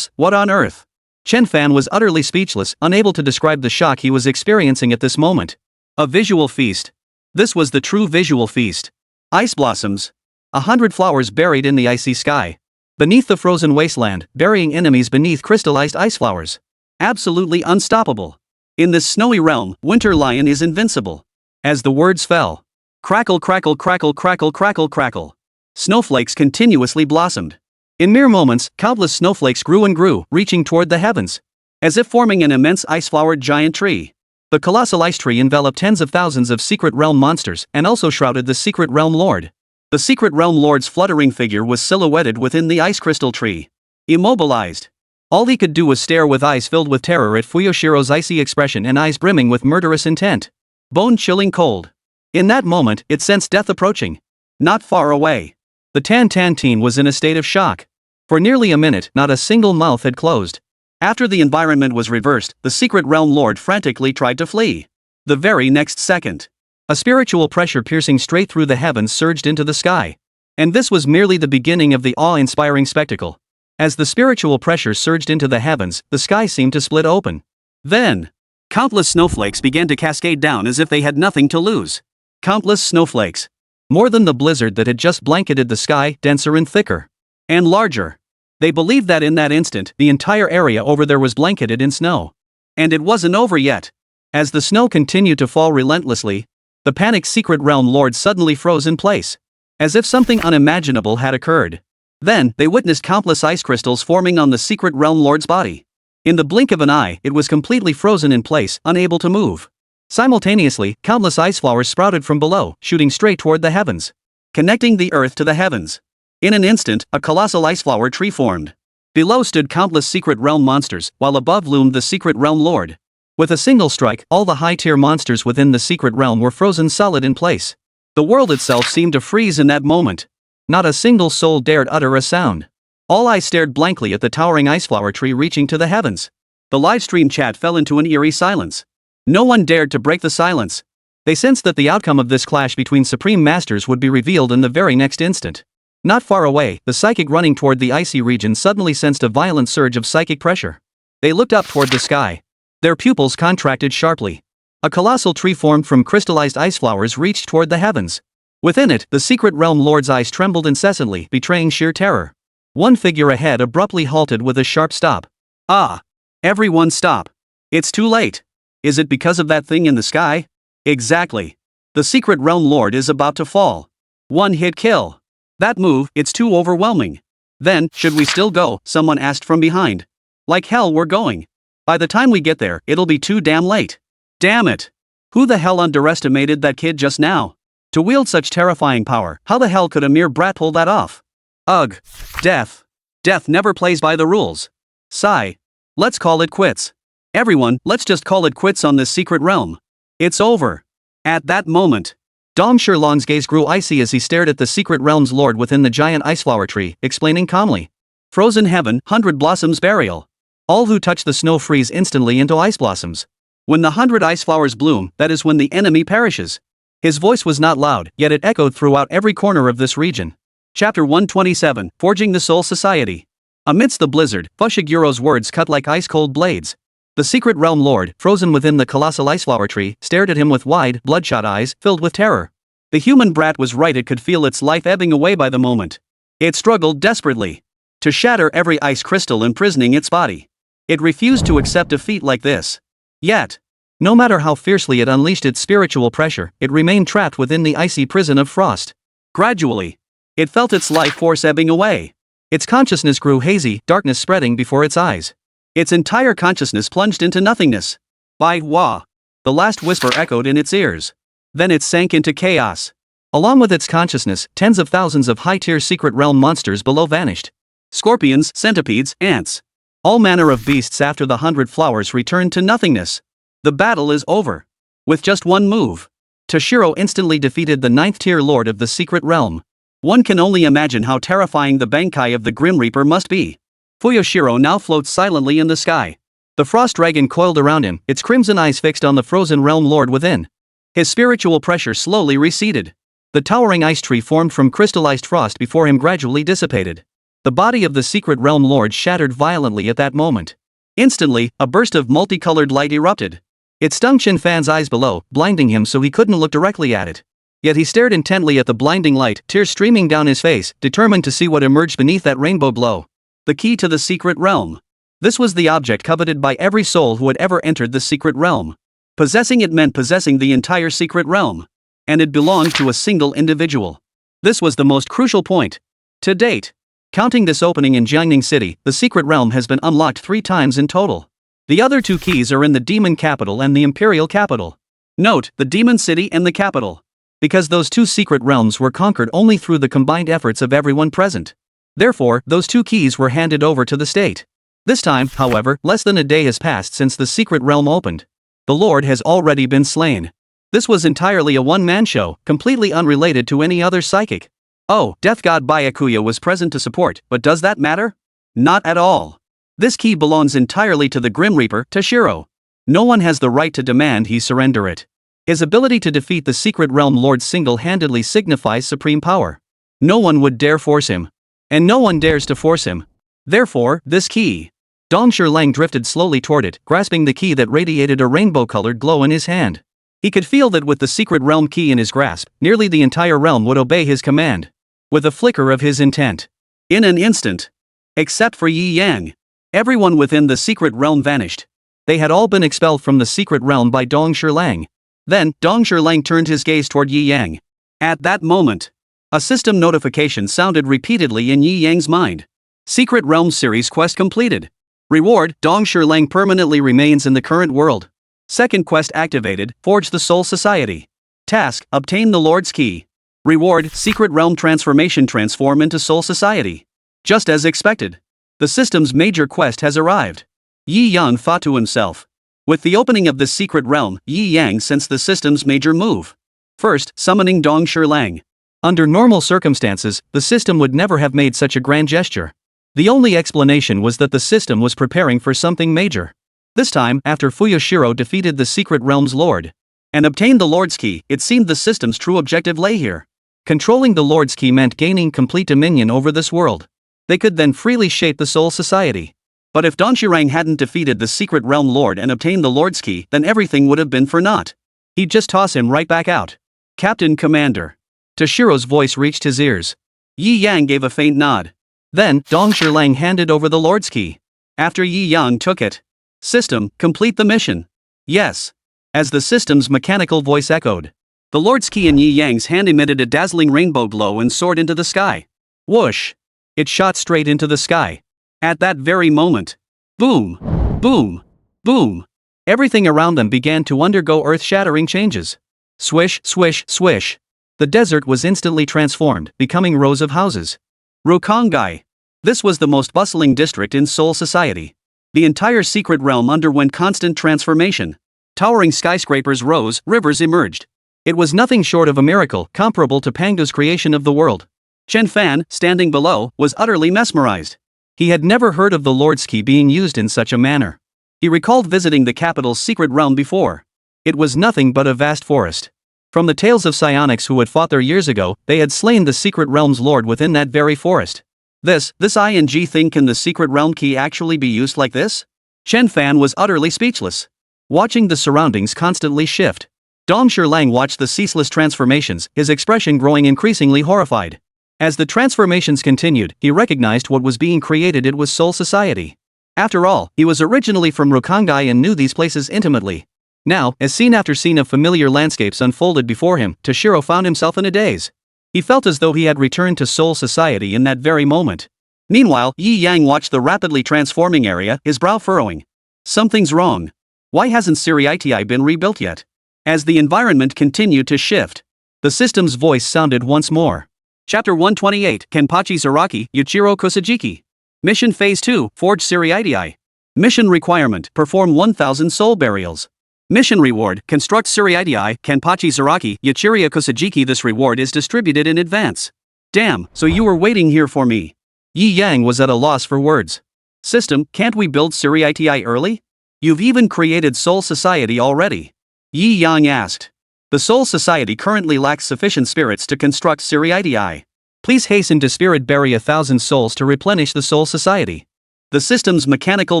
What on earth? Chen Fan was utterly speechless, unable to describe the shock he was experiencing at this moment. A visual feast. This was the true visual feast. Ice blossoms. 100 flowers buried in the icy sky. Beneath the frozen wasteland, burying enemies beneath crystallized ice flowers. Absolutely unstoppable. In this snowy realm, Winter Lion is invincible. As the words fell, crackle, crackle, crackle, crackle, crackle, crackle. Snowflakes continuously blossomed. In mere moments, countless snowflakes grew and grew, reaching toward the heavens, as if forming an immense ice-flowered giant tree. The colossal ice tree enveloped tens of thousands of secret realm monsters and also shrouded the secret realm lord. The secret realm lord's fluttering figure was silhouetted within the ice crystal tree. Immobilized. All he could do was stare with eyes filled with terror at Fuyoshiro's icy expression and eyes brimming with murderous intent. Bone-chilling cold. In that moment, it sensed death approaching. Not far away. The Tan teen was in a state of shock. For nearly a minute, not a single mouth had closed. After the environment was reversed, the secret realm lord frantically tried to flee. The very next second, a spiritual pressure piercing straight through the heavens surged into the sky. And this was merely the beginning of the awe-inspiring spectacle. As the spiritual pressure surged into the heavens, the sky seemed to split open. Then, countless snowflakes began to cascade down as if they had nothing to lose. Countless snowflakes. More than the blizzard that had just blanketed the sky, denser and thicker. And larger. They believed that in that instant, the entire area over there was blanketed in snow. And it wasn't over yet. As the snow continued to fall relentlessly, the panicked secret realm lord suddenly froze in place. As if something unimaginable had occurred. Then, they witnessed countless ice crystals forming on the secret realm lord's body. In the blink of an eye, it was completely frozen in place, unable to move. Simultaneously, countless ice flowers sprouted from below, shooting straight toward the heavens, connecting the earth to the heavens. In an instant, a colossal ice flower tree formed. Below stood countless secret realm monsters, while above loomed the secret realm lord. With a single strike, all the high-tier monsters within the secret realm were frozen solid in place. The world itself seemed to freeze in that moment. Not a single soul dared utter a sound. All eyes stared blankly at the towering ice flower tree reaching to the heavens. The livestream chat fell into an eerie silence. No one dared to break the silence. They sensed that the outcome of this clash between supreme masters would be revealed in the very next instant. Not far away, the psychic running toward the icy region suddenly sensed a violent surge of psychic pressure. They looked up toward the sky. Their pupils contracted sharply. A colossal tree formed from crystallized ice flowers reached toward the heavens. Within it, the secret realm lord's eyes trembled incessantly, betraying sheer terror. One figure ahead abruptly halted with a sharp stop. Ah! Everyone stop. It's too late. Is it because of that thing in the sky? Exactly. The secret realm lord is about to fall. One-hit kill. That move, it's too overwhelming. Then, should we still go? Someone asked from behind. Like hell we're going. By the time we get there, it'll be too damn late. Damn it. Who the hell underestimated that kid just now? To wield such terrifying power, how the hell could a mere brat pull that off? Ugh. Death. Death never plays by the rules. Sigh. Let's call it quits. Everyone, let's just call it quits on this secret realm. It's over. At that moment, Dong Shilong's gaze grew icy as he stared at the secret realm's lord within the giant ice flower tree, explaining calmly. Frozen heaven, 100 blossoms burial. All who touch the snow freeze instantly into ice blossoms. When the 100 ice flowers bloom, that is when the enemy perishes. His voice was not loud, yet it echoed throughout every corner of this region. Chapter 127, Forging the Soul Society. Amidst the blizzard, Fushigiro's words cut like ice-cold blades. The secret realm lord, frozen within the colossal ice flower tree, stared at him with wide, bloodshot eyes, filled with terror. The human brat was right, it could feel its life ebbing away by the moment. It struggled desperately to shatter every ice crystal imprisoning its body. It refused to accept defeat like this. Yet, no matter how fiercely it unleashed its spiritual pressure, it remained trapped within the icy prison of frost. Gradually, it felt its life force ebbing away. Its consciousness grew hazy, darkness spreading before its eyes. Its entire consciousness plunged into nothingness. Bai Hua. The last whisper echoed in its ears. Then it sank into chaos. Along with its consciousness, tens of thousands of high-tier secret realm monsters below vanished. Scorpions, centipedes, ants. All manner of beasts after the 100 flowers returned to nothingness. The battle is over. With just one move, Toshiro instantly defeated the 9th-tier lord of the secret realm. One can only imagine how terrifying the Bankai of the Grim Reaper must be. Fuyoshiro now floats silently in the sky. The frost dragon coiled around him, its crimson eyes fixed on the frozen realm lord within. His spiritual pressure slowly receded. The towering ice tree formed from crystallized frost before him gradually dissipated. The body of the secret realm lord shattered violently at that moment. Instantly, a burst of multicolored light erupted. It stung Qin Fan's eyes below, blinding him so he couldn't look directly at it. Yet he stared intently at the blinding light, tears streaming down his face, determined to see what emerged beneath that rainbow glow. The key to the secret realm. This was the object coveted by every soul who had ever entered the secret realm. Possessing it meant possessing the entire secret realm. And it belonged to a single individual. This was the most crucial point. To date, counting this opening in Jiangning City, the secret realm has been unlocked 3 times in total. The other 2 keys are in the demon capital and the imperial capital. Note, the demon city and the capital. Because those 2 secret realms were conquered only through the combined efforts of everyone present. Therefore, those 2 keys were handed over to the state. This time, however, less than a day has passed since the secret realm opened. The Lord has already been slain. This was entirely a one-man show, completely unrelated to any other psychic. Oh, Death God Byakuya was present to support, but does that matter? Not at all. This key belongs entirely to the Grim Reaper, Toshiro. No one has the right to demand he surrender it. His ability to defeat the secret realm lord single-handedly signifies supreme power. No one would dare force him. And no one dares to force him. Therefore, this key. Dong Shilong drifted slowly toward it, grasping the key that radiated a rainbow-colored glow in his hand. He could feel that with the secret realm key in his grasp, nearly the entire realm would obey his command. With a flicker of his intent. In an instant. Except for Yi Yang. Everyone within the secret realm vanished. They had all been expelled from the secret realm by Dong Shilong. Then, Dong Shilong turned his gaze toward Yi Yang. At that moment, a system notification sounded repeatedly in Yi Yang's mind. Secret Realm Series quest completed. Reward, Dong Shilong permanently remains in the current world. Second quest activated, Forge the Soul Society. Task, obtain the Lord's Key. Reward, Secret Realm Transformation, transform into Soul Society. Just as expected. The system's major quest has arrived. Yi Yang thought to himself. With the opening of the secret realm, Yi Yang sensed the system's major move. First, summoning Dong Shilong. Under normal circumstances, the system would never have made such a grand gesture. The only explanation was that the system was preparing for something major. This time, after Fuyoshiro defeated the secret realm's lord and obtained the Lord's Key, it seemed the system's true objective lay here. Controlling the Lord's Key meant gaining complete dominion over this world. They could then freely shape the Soul Society. But if Dong Shilong hadn't defeated the secret realm lord and obtained the Lord's Key, then everything would have been for naught. He'd just toss him right back out. Captain Commander. Toshiro's voice reached his ears. Yi Yang gave a faint nod. Then, Dong Shilong handed over the Lord's Key. After Yi Yang took it. System, complete the mission. Yes. As the system's mechanical voice echoed. The Lord's Key in Yi Yang's hand emitted a dazzling rainbow glow and soared into the sky. Whoosh. It shot straight into the sky. At that very moment. Boom. Boom. Boom. Everything around them began to undergo earth-shattering changes. Swish, swish, swish. The desert was instantly transformed, becoming rows of houses. Rukongai. This was the most bustling district in Soul Society. The entire secret realm underwent constant transformation. Towering skyscrapers rose, rivers emerged. It was nothing short of a miracle comparable to Panga's creation of the world. Chen Fan, standing below, was utterly mesmerized. He had never heard of the Lord's Key being used in such a manner. He recalled visiting the capital's secret realm before. It was nothing but a vast forest. From the tales of psionics who had fought there years ago, they had slain the secret realm's lord within that very forest. This ing thing, can the secret realm key actually be used like this? Chen Fan was utterly speechless. Watching the surroundings constantly shift. Dong Shirlang watched the ceaseless transformations, his expression growing increasingly horrified. As the transformations continued, he recognized what was being created. It was Soul Society. After all, he was originally from Rukongai and knew these places intimately. Now, as scene after scene of familiar landscapes unfolded before him, Toshiro found himself in a daze. He felt as though he had returned to Soul Society in that very moment. Meanwhile, Yi Yang watched the rapidly transforming area, his brow furrowing. Something's wrong. Why hasn't Siriiti been rebuilt yet? As the environment continued to shift, the system's voice sounded once more. Chapter 128, Kenpachi Zaraki, Yuichiro Kusajiki. Mission Phase 2, Forge Siriiti. Mission requirement, perform 1000 soul burials. Mission reward, construct Siriiti, Kenpachi Zaraki, Yuichiro Kusajiki. This reward is distributed in advance. Damn, so you were waiting here for me. Yi Yang was at a loss for words. System, can't we build Siriiti early? You've even created Soul Society already. Yi Yang asked. The Soul Society currently lacks sufficient spirits to construct Siriiti. Please hasten to spirit bury 1,000 souls to replenish the Soul Society. The system's mechanical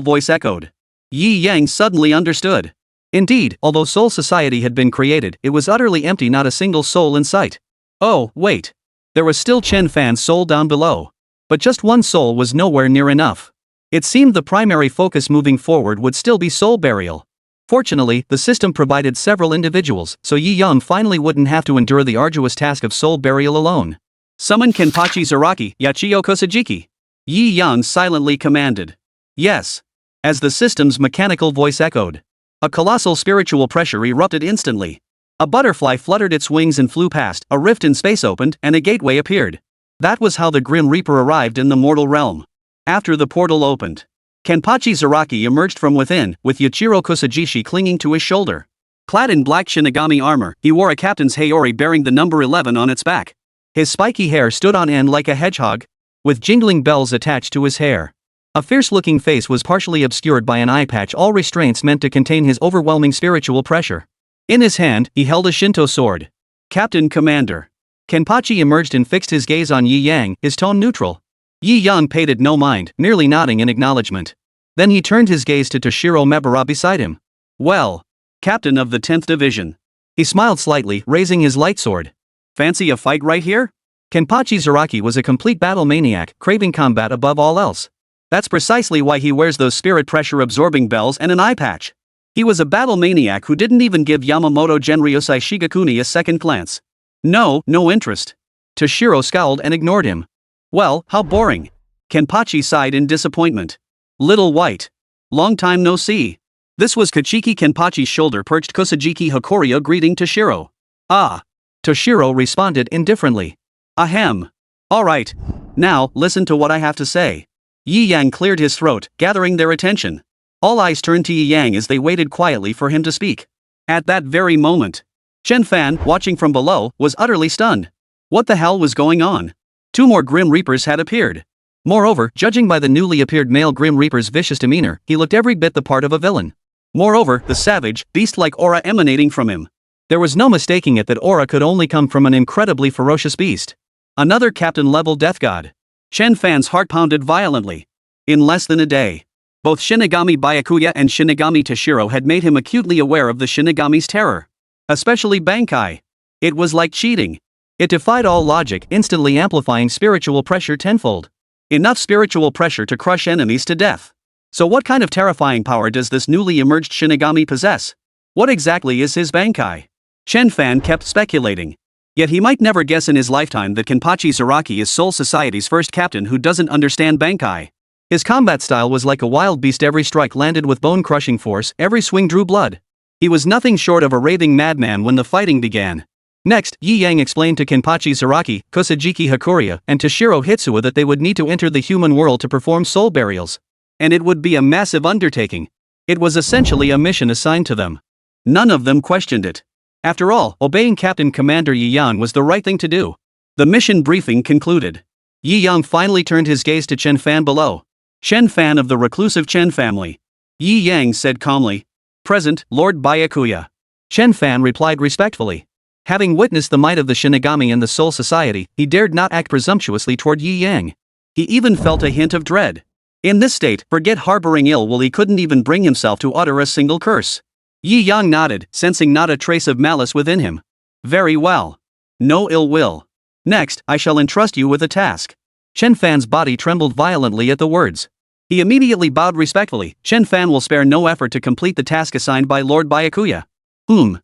voice echoed. Yi Yang suddenly understood. Indeed, although Soul Society had been created, it was utterly empty, not a single soul in sight. Oh, wait. There was still Chen Fan's soul down below. But just one soul was nowhere near enough. It seemed the primary focus moving forward would still be soul burial. Fortunately, the system provided several individuals, so Yi Yang finally wouldn't have to endure the arduous task of soul burial alone. Summon Kenpachi Zaraki, Yuichiro Kusajiki. Yi Yang silently commanded. Yes. As the system's mechanical voice echoed. A colossal spiritual pressure erupted instantly. A butterfly fluttered its wings and flew past, a rift in space opened, and a gateway appeared. That was how the Grim Reaper arrived in the mortal realm. After the portal opened, Kenpachi Zaraki emerged from within, with Yuichiro Kusajiki clinging to his shoulder. Clad in black Shinigami armor, he wore a captain's Heori bearing the number 11 on its back. His spiky hair stood on end like a hedgehog, with jingling bells attached to his hair. A fierce-looking face was partially obscured by an eye patch, all restraints meant to contain his overwhelming spiritual pressure. In his hand, he held a Shinto sword. Captain Commander. Kenpachi emerged and fixed his gaze on Yi Yang, his tone neutral. Yi Yang paid it no mind, merely nodding in acknowledgement. Then he turned his gaze to Toshiro Mebara beside him. Well, Captain of the 10th Division. He smiled slightly, raising his light sword. Fancy a fight right here? Kenpachi Zaraki was a complete battle maniac, craving combat above all else. That's precisely why he wears those spirit pressure-absorbing bells and an eye patch. He was a battle maniac who didn't even give Yamamoto Genryosei Shigakuni a second glance. No interest. Toshiro scowled and ignored him. Well, how boring. Kenpachi sighed in disappointment. Little White. Long time no see. This was Kachiki Kenpachi's shoulder-perched Kusajiki Hokurio greeting Toshiro. Ah. Toshiro responded indifferently. Ahem. Alright. Now, listen to what I have to say. Yi Yang cleared his throat, gathering their attention. All eyes turned to Yi Yang as they waited quietly for him to speak. At that very moment, Chen Fan, watching from below, was utterly stunned. What the hell was going on? 2 more Grim Reapers had appeared. Moreover, judging by the newly appeared male Grim Reaper's vicious demeanor, he looked every bit the part of a villain. Moreover, the savage, beast-like aura emanating from him. There was no mistaking it, that aura could only come from an incredibly ferocious beast. Another captain-level death god. Chen Fan's heart pounded violently. In less than a day, both Shinigami Byakuya and Shinigami Toshiro had made him acutely aware of the Shinigami's terror. Especially Bankai. It was like cheating. It defied all logic, instantly amplifying spiritual pressure tenfold. Enough spiritual pressure to crush enemies to death. So what kind of terrifying power does this newly emerged Shinigami possess? What exactly is his Bankai? Chen Fan kept speculating. Yet he might never guess in his lifetime that Kenpachi Zaraki is Soul Society's first captain who doesn't understand Bankai. His combat style was like a wild beast. Every strike landed with bone-crushing force, every swing drew blood. He was nothing short of a raving madman when the fighting began. Next, Yi Yang explained to Kenpachi Zaraki, Kusajiki Hokurio, and Toshiro Hitsuo that they would need to enter the human world to perform soul burials. And it would be a massive undertaking. It was essentially a mission assigned to them. None of them questioned it. After all, obeying Captain Commander Yi Yang was the right thing to do. The mission briefing concluded. Yi Yang finally turned his gaze to Chen Fan below. Chen Fan of the reclusive Chen family. Yi Yang said calmly. Present, Lord Byakuya. Chen Fan replied respectfully. Having witnessed the might of the Shinigami and the Soul Society, he dared not act presumptuously toward Yi Yang. He even felt a hint of dread. In this state, forget harboring ill will, he couldn't even bring himself to utter a single curse. Yi Yang nodded, sensing not a trace of malice within him. Very well. No ill will. Next, I shall entrust you with a task. Chen Fan's body trembled violently at the words. He immediately bowed respectfully. Chen Fan will spare no effort to complete the task assigned by Lord Byakuya. Yi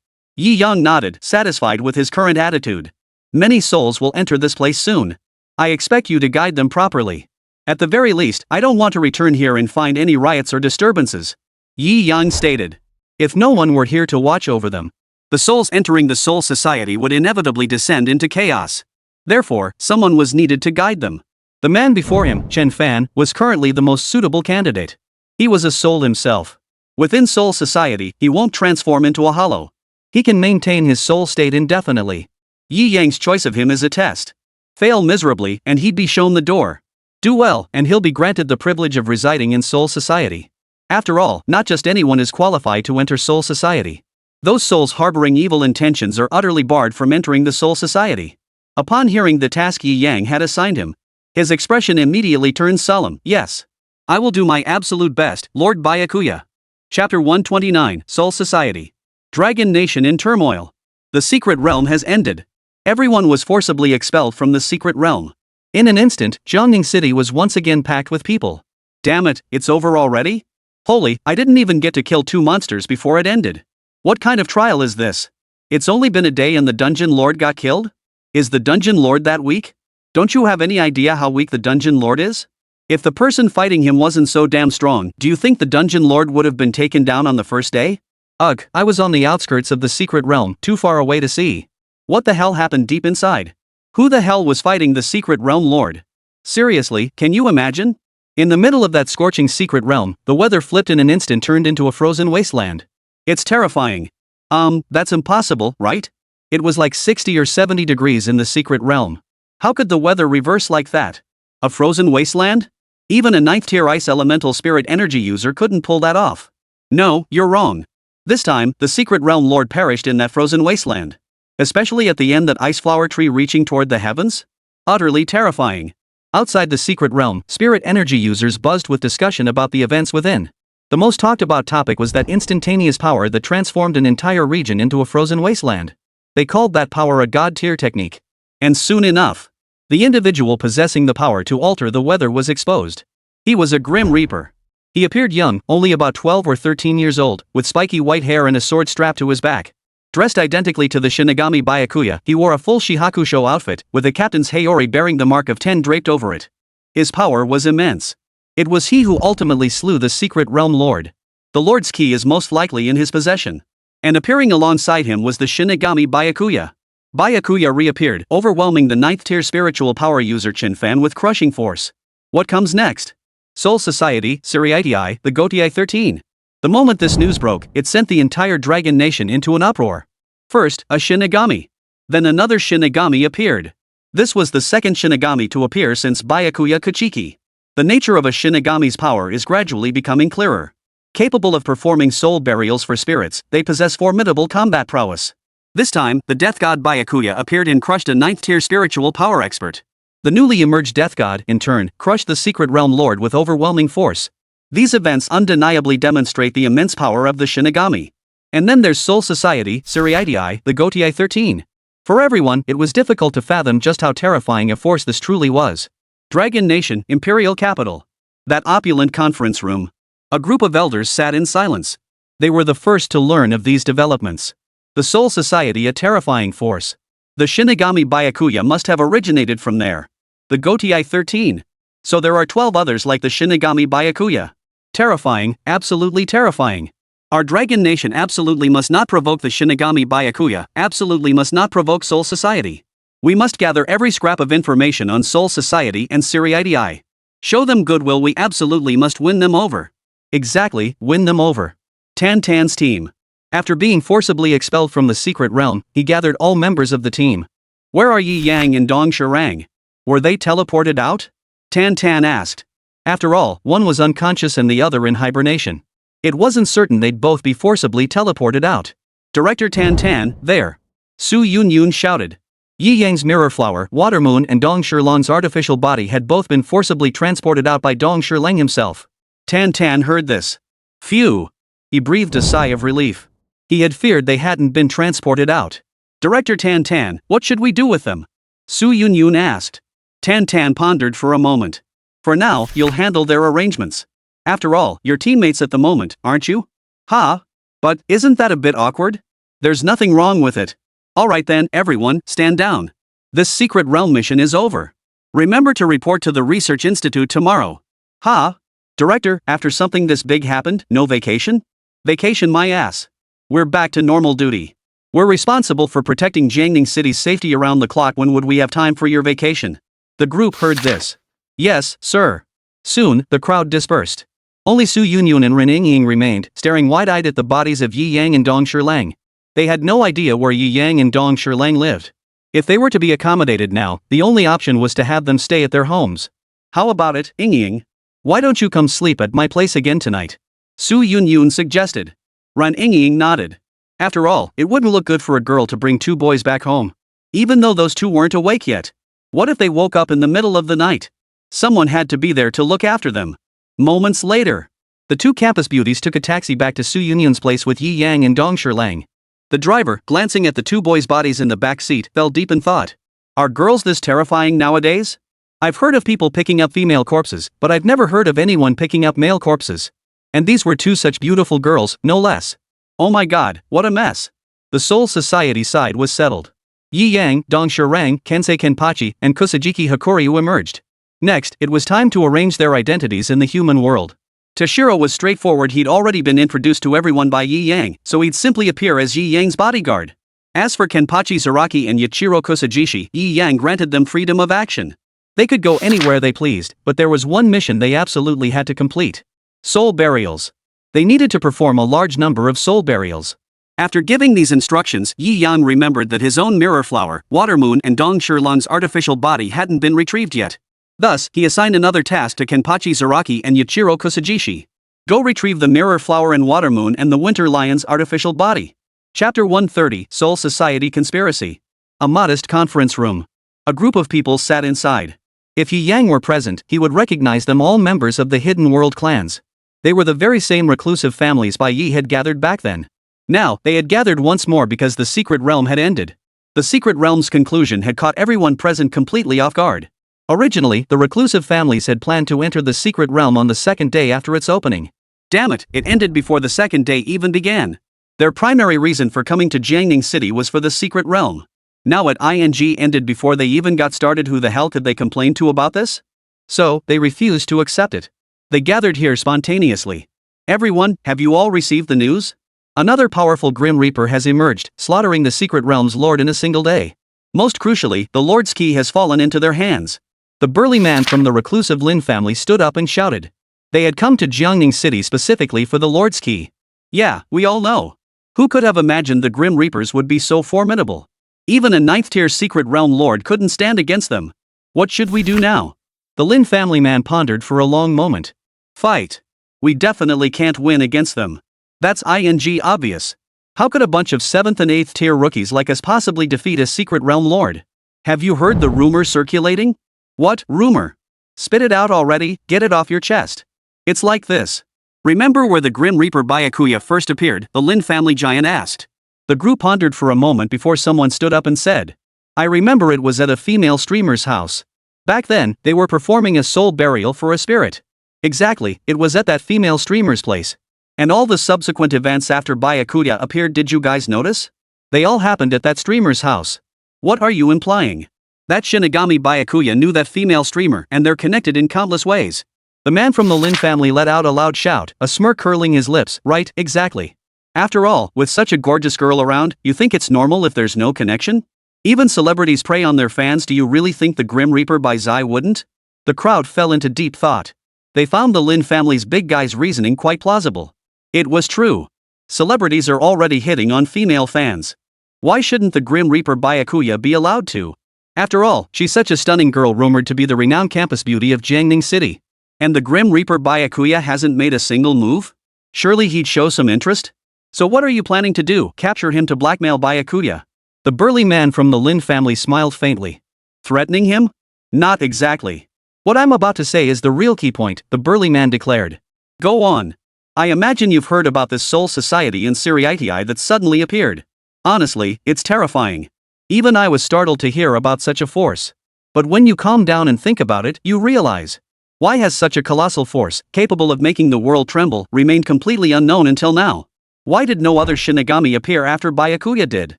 Yang nodded, satisfied with his current attitude. Many souls will enter this place soon. I expect you to guide them properly. At the very least, I don't want to return here and find any riots or disturbances. Yi Yang stated. If no one were here to watch over them, the souls entering the Soul Society would inevitably descend into chaos. Therefore, someone was needed to guide them. The man before him, Chen Fan, was currently the most suitable candidate. He was a soul himself. Within Soul Society, he won't transform into a hollow. He can maintain his soul state indefinitely. Yi Yang's choice of him is a test. Fail miserably, and he'd be shown the door. Do well, and he'll be granted the privilege of residing in Soul Society. After all, not just anyone is qualified to enter Soul Society. Those souls harboring evil intentions are utterly barred from entering the Soul Society. Upon hearing the task Yi Yang had assigned him, his expression immediately turned solemn. Yes. I will do my absolute best, Lord Byakuya. Chapter 129, Soul Society. Dragon Nation in turmoil. The secret realm has ended. Everyone was forcibly expelled from the secret realm. In an instant, Jiangning City was once again packed with people. Damn it, it's over already? Holy, I didn't even get to kill 2 monsters before it ended. What kind of trial is this? It's only been a day and the Dungeon Lord got killed? Is the Dungeon Lord that weak? Don't you have any idea how weak the Dungeon Lord is? If the person fighting him wasn't so damn strong, do you think the Dungeon Lord would have been taken down on the first day? Ugh, I was on the outskirts of the secret realm, too far away to see. What the hell happened deep inside? Who the hell was fighting the secret realm lord? Seriously, can you imagine? In the middle of that scorching secret realm, the weather flipped in an instant, turned into a frozen wasteland. It's terrifying. That's impossible, right? It was like 60 or 70 degrees in the secret realm. How could the weather reverse like that? A frozen wasteland? Even a 9th tier ice elemental spirit energy user couldn't pull that off. No, you're wrong. This time, the secret realm lord perished in that frozen wasteland. Especially at the end, that ice flower tree reaching toward the heavens? Utterly terrifying. Outside the secret realm, spirit energy users buzzed with discussion about the events within. The most talked about topic was that instantaneous power that transformed an entire region into a frozen wasteland. They called that power a god-tier technique. And soon enough, the individual possessing the power to alter the weather was exposed. He was a Grim Reaper. He appeared young, only about 12 or 13 years old, with spiky white hair and a sword strapped to his back. Dressed identically to the Shinigami Byakuya, he wore a full Shihakusho outfit, with the captain's Heir bearing the mark of 10 draped over it. His power was immense. It was he who ultimately slew the secret realm lord. The lord's key is most likely in his possession. And appearing alongside him was the Shinigami Byakuya. Byakuya reappeared, overwhelming the 9th tier spiritual power user Chen Fan with crushing force. What comes next? Soul Society, Siriitii, the Gotii 13. The moment this news broke, it sent the entire Dragon Nation into an uproar. First, a Shinigami. Then another Shinigami appeared. This was the second Shinigami to appear since Byakuya Kachiki. The nature of a Shinigami's power is gradually becoming clearer. Capable of performing soul burials for spirits, they possess formidable combat prowess. This time, the death god Byakuya appeared and crushed a 9th tier spiritual power expert. The newly emerged death god, in turn, crushed the secret realm lord with overwhelming force. These events undeniably demonstrate the immense power of the Shinigami. And then there's Soul Society, Siriitii, the Gotii 13. For everyone, it was difficult to fathom just how terrifying a force this truly was. Dragon Nation, Imperial Capital. That opulent conference room. A group of elders sat in silence. They were the first to learn of these developments. The Soul Society, a terrifying force. The Shinigami Byakuya must have originated from there. The Gotii 13. So there are 12 others like the Shinigami Byakuya. Terrifying, absolutely terrifying. Our Dragon Nation absolutely must not provoke the Shinigami Byakuya, absolutely must not provoke Soul Society. We must gather every scrap of information on Soul Society and Siriitii. Show them goodwill, we absolutely must win them over. Exactly, win them over. Tan Tan's team. After being forcibly expelled from the secret realm, he gathered all members of the team. Where are Yi Yang and Dong Shirang? Were they teleported out? Tan Tan asked. After all, one was unconscious and the other in hibernation. It wasn't certain they'd both be forcibly teleported out. Director Tan Tan, there. Su Yun Yun shouted. Yi Yang's mirror flower, water moon and Dong Shirlang's artificial body had both been forcibly transported out by Dong Shirlang himself. Tan Tan heard this. Phew! He breathed a sigh of relief. He had feared they hadn't been transported out. Director Tan Tan, what should we do with them? Su Yun Yun asked. Tan Tan pondered for a moment. For now, you'll handle their arrangements. After all, you're teammates at the moment, aren't you? Ha! But isn't that a bit awkward? There's nothing wrong with it. Alright then, everyone, stand down. This secret realm mission is over. Remember to report to the Research Institute tomorrow. Ha! Director, after something this big happened, no vacation? Vacation my ass. We're back to normal duty. We're responsible for protecting Jiangning City's safety around the clock. When would we have time for your vacation? The group heard this. Yes, sir. Soon, the crowd dispersed. Only Su Yunyun and Ren Yingying remained, staring wide-eyed at the bodies of Yi Yang and Dong Shirlang. They had no idea where Yi Yang and Dong Shirlang lived. If they were to be accommodated now, the only option was to have them stay at their homes. How about it, Yingying? Why don't you come sleep at my place again tonight? Su Yunyun suggested. Ren Yingying nodded. After all, it wouldn't look good for a girl to bring two boys back home. Even though those two weren't awake yet. What if they woke up in the middle of the night? Someone had to be there to look after them. Moments later, the two campus beauties took a taxi back to Su Yunyun's place with Yi Yang and Dong Shirlang. The driver, glancing at the two boys' bodies in the back seat, fell deep in thought. Are girls this terrifying nowadays? I've heard of people picking up female corpses, but I've never heard of anyone picking up male corpses. And these were two such beautiful girls, no less. Oh my god, what a mess. The Seoul Society side was settled. Yi Yang, Dong Shirang, Kensei Kenpachi, and Kusajiki Hakuryu emerged. Next, it was time to arrange their identities in the human world. Toshiro was straightforward. He'd already been introduced to everyone by Yi Yang, so he'd simply appear as Yi Yang's bodyguard. As for Kenpachi Zaraki and Yachiro Kusajishi, Yi Yang granted them freedom of action. They could go anywhere they pleased, but there was one mission they absolutely had to complete. Soul burials. They needed to perform a large number of soul burials. After giving these instructions, Yi Yang remembered that his own mirror flower, water moon and Dong Shirlang's artificial body hadn't been retrieved yet. Thus, he assigned another task to Kenpachi Zaraki and Yachiro Kusajishi. Go retrieve the mirror flower and water moon and the winter lion's artificial body. Chapter 130, Seoul Society Conspiracy. A modest conference room. A group of people sat inside. If Yi Yang were present, he would recognize them all members of the Hidden World clans. They were the very same reclusive families Bai Yi had gathered back then. Now, they had gathered once more because the secret realm had ended. The secret realm's conclusion had caught everyone present completely off guard. Originally, the reclusive families had planned to enter the secret realm on the second day after its opening. Damn it, it ended before the second day even began. Their primary reason for coming to Jiangning City was for the secret realm. Now it ended before they even got started. Who the hell could they complain to about this? So, they refused to accept it. They gathered here spontaneously. Everyone, have you all received the news? Another powerful Grim Reaper has emerged, slaughtering the secret realm's lord in a single day. Most crucially, the lord's key has fallen into their hands. The burly man from the reclusive Lin family stood up and shouted. They had come to Jiangning City specifically for the lord's key. Yeah, we all know. Who could have imagined the Grim Reapers would be so formidable? Even a 9th-tier secret realm lord couldn't stand against them. What should we do now? The Lin family man pondered for a long moment. Fight. We definitely can't win against them. That's obvious. How could a bunch of 7th and 8th tier rookies like us possibly defeat a secret realm lord? Have you heard the rumor circulating? What rumor? Spit it out already, get it off your chest. It's like this. Remember where the Grim Reaper Byakuya first appeared? The Lin family giant asked. The group pondered for a moment before someone stood up and said. I remember it was at a female streamer's house. Back then, they were performing a soul burial for a spirit. Exactly, it was at that female streamer's place. And all the subsequent events after Byakuya appeared, did you guys notice? They all happened at that streamer's house. What are you implying? That Shinigami Byakuya knew that female streamer and they're connected in countless ways. The man from the Lin family let out a loud shout, a smirk curling his lips. Right, exactly. After all, with such a gorgeous girl around, you think it's normal if there's no connection? Even celebrities prey on their fans. Do you really think the Grim Reaper by Zai wouldn't? The crowd fell into deep thought. They found the Lin family's big guy's reasoning quite plausible. It was true. Celebrities are already hitting on female fans. Why shouldn't the Grim Reaper Byakuya be allowed to? After all, she's such a stunning girl rumored to be the renowned campus beauty of Jiangning City. And the Grim Reaper Byakuya hasn't made a single move? Surely he'd show some interest? So what are you planning to do? Capture him to blackmail Byakuya? The burly man from the Lin family smiled faintly. Threatening him? Not exactly. What I'm about to say is the real key point, the burly man declared. Go on. I imagine you've heard about this soul society in Siriitii that suddenly appeared. Honestly, it's terrifying. Even I was startled to hear about such a force. But when you calm down and think about it, you realize. Why has such a colossal force, capable of making the world tremble, remained completely unknown until now? Why did no other Shinigami appear after Byakuya did?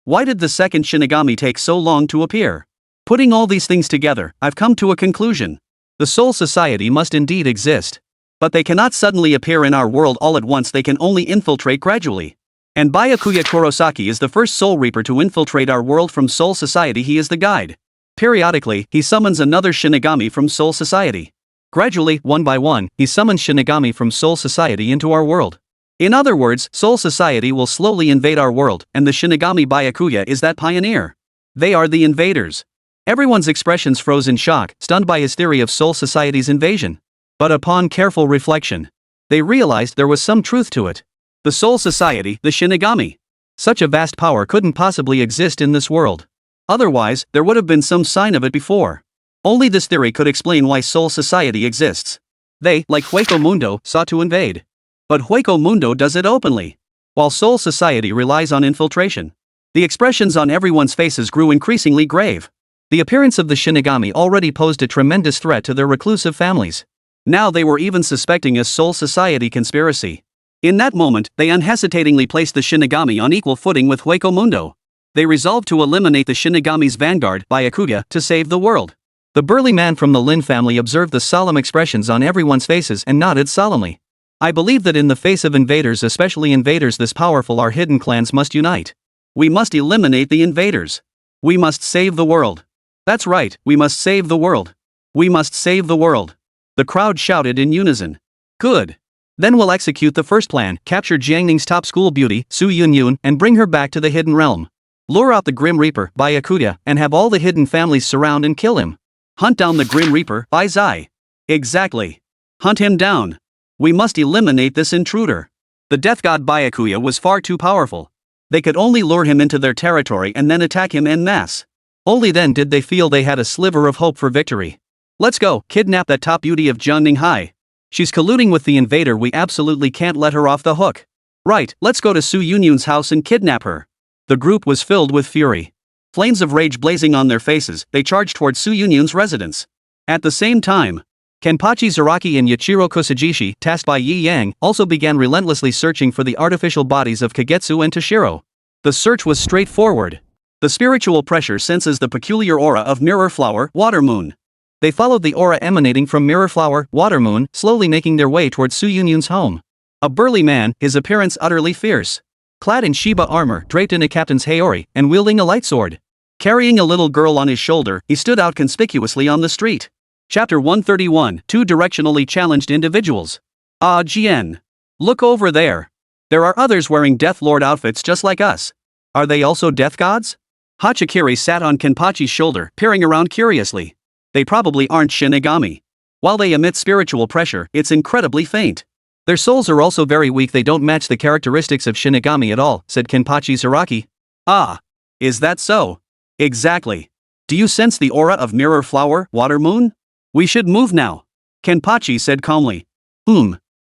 Why did the second Shinigami take so long to appear? Putting all these things together, I've come to a conclusion. The Soul Society must indeed exist. But they cannot suddenly appear in our world all at once, they can only infiltrate gradually. And Byakuya Kurosaki is the first Soul Reaper to infiltrate our world from Soul Society. He is the guide. Periodically, he summons another Shinigami from Soul Society. Gradually, one by one, he summons Shinigami from Soul Society into our world. In other words, Soul Society will slowly invade our world, and the Shinigami Byakuya is that pioneer. They are the invaders. Everyone's expressions froze in shock, stunned by his theory of Soul Society's invasion. But upon careful reflection, they realized there was some truth to it. The Soul Society, the Shinigami. Such a vast power couldn't possibly exist in this world. Otherwise, there would have been some sign of it before. Only this theory could explain why Soul Society exists. They, like Hueco Mundo, sought to invade. But Hueco Mundo does it openly. While Soul Society relies on infiltration. The expressions on everyone's faces grew increasingly grave. The appearance of the Shinigami already posed a tremendous threat to their reclusive families. Now they were even suspecting a Soul Society conspiracy. In that moment, they unhesitatingly placed the Shinigami on equal footing with Hueco Mundo. They resolved to eliminate the Shinigami's vanguard, Byakuya, to save the world. The burly man from the Lin family observed the solemn expressions on everyone's faces and nodded solemnly. I believe that in the face of invaders, especially invaders this powerful, our hidden clans must unite. We must eliminate the invaders. We must save the world. That's right, we must save the world. We must save the world. The crowd shouted in unison. Good. Then we'll execute the first plan, capture Jiangning's top school beauty, Su Yunyun, and bring her back to the Hidden Realm. Lure out the Grim Reaper, Byakuya, and have all the hidden families surround and kill him. Hunt down the Grim Reaper, Bai Zai. Exactly. Hunt him down. We must eliminate this intruder. The death god Byakuya was far too powerful. They could only lure him into their territory and then attack him en masse. Only then did they feel they had a sliver of hope for victory. Let's go, kidnap that top beauty of Jiangning High. She's colluding with the invader, we absolutely can't let her off the hook. Right, let's go to Su Yunyun's house and kidnap her. The group was filled with fury. Flames of rage blazing on their faces, they charged toward Su Yunyun's residence. At the same time, Kenpachi Zaraki and Yachiro Kusajishi, tasked by Yi Yang, also began relentlessly searching for the artificial bodies of Kagetsu and Toshiro. The search was straightforward. The spiritual pressure senses the peculiar aura of Mirror Flower, Water Moon. They followed the aura emanating from Mirror Flower, Water Moon, slowly making their way towards Su Yunyun's home. A burly man, his appearance utterly fierce. Clad in Shiba armor, draped in a captain's haori, and wielding a light sword. Carrying a little girl on his shoulder, he stood out conspicuously on the street. Chapter 131, Two Directionally Challenged Individuals. Ah, Jian. Look over there. There are others wearing Death Lord outfits just like us. Are they also death gods? Hachikiri sat on Kenpachi's shoulder, peering around curiously. They probably aren't Shinigami. While they emit spiritual pressure, it's incredibly faint. Their souls are also very weak, they don't match the characteristics of Shinigami at all, said Kenpachi Zaraki. Ah. Is that so? Exactly. Do you sense the aura of Mirror Flower, Water Moon? We should move now. Kenpachi said calmly.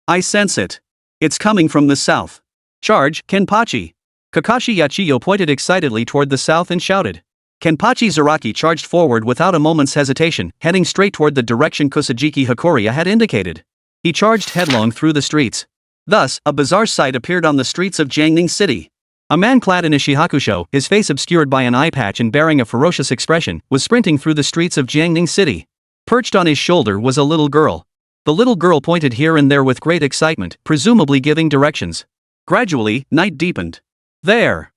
I sense it. It's coming from the south. Charge, Kenpachi. Kakashi Yachiyo pointed excitedly toward the south and shouted. Kenpachi Zaraki charged forward without a moment's hesitation, heading straight toward the direction Kusajiki Hikoriya had indicated. He charged headlong through the streets. Thus, a bizarre sight appeared on the streets of Jiangning City. A man clad in a shihakusho, his face obscured by an eye patch and bearing a ferocious expression, was sprinting through the streets of Jiangning City. Perched on his shoulder was a little girl. The little girl pointed here and there with great excitement, presumably giving directions. Gradually, night deepened. There.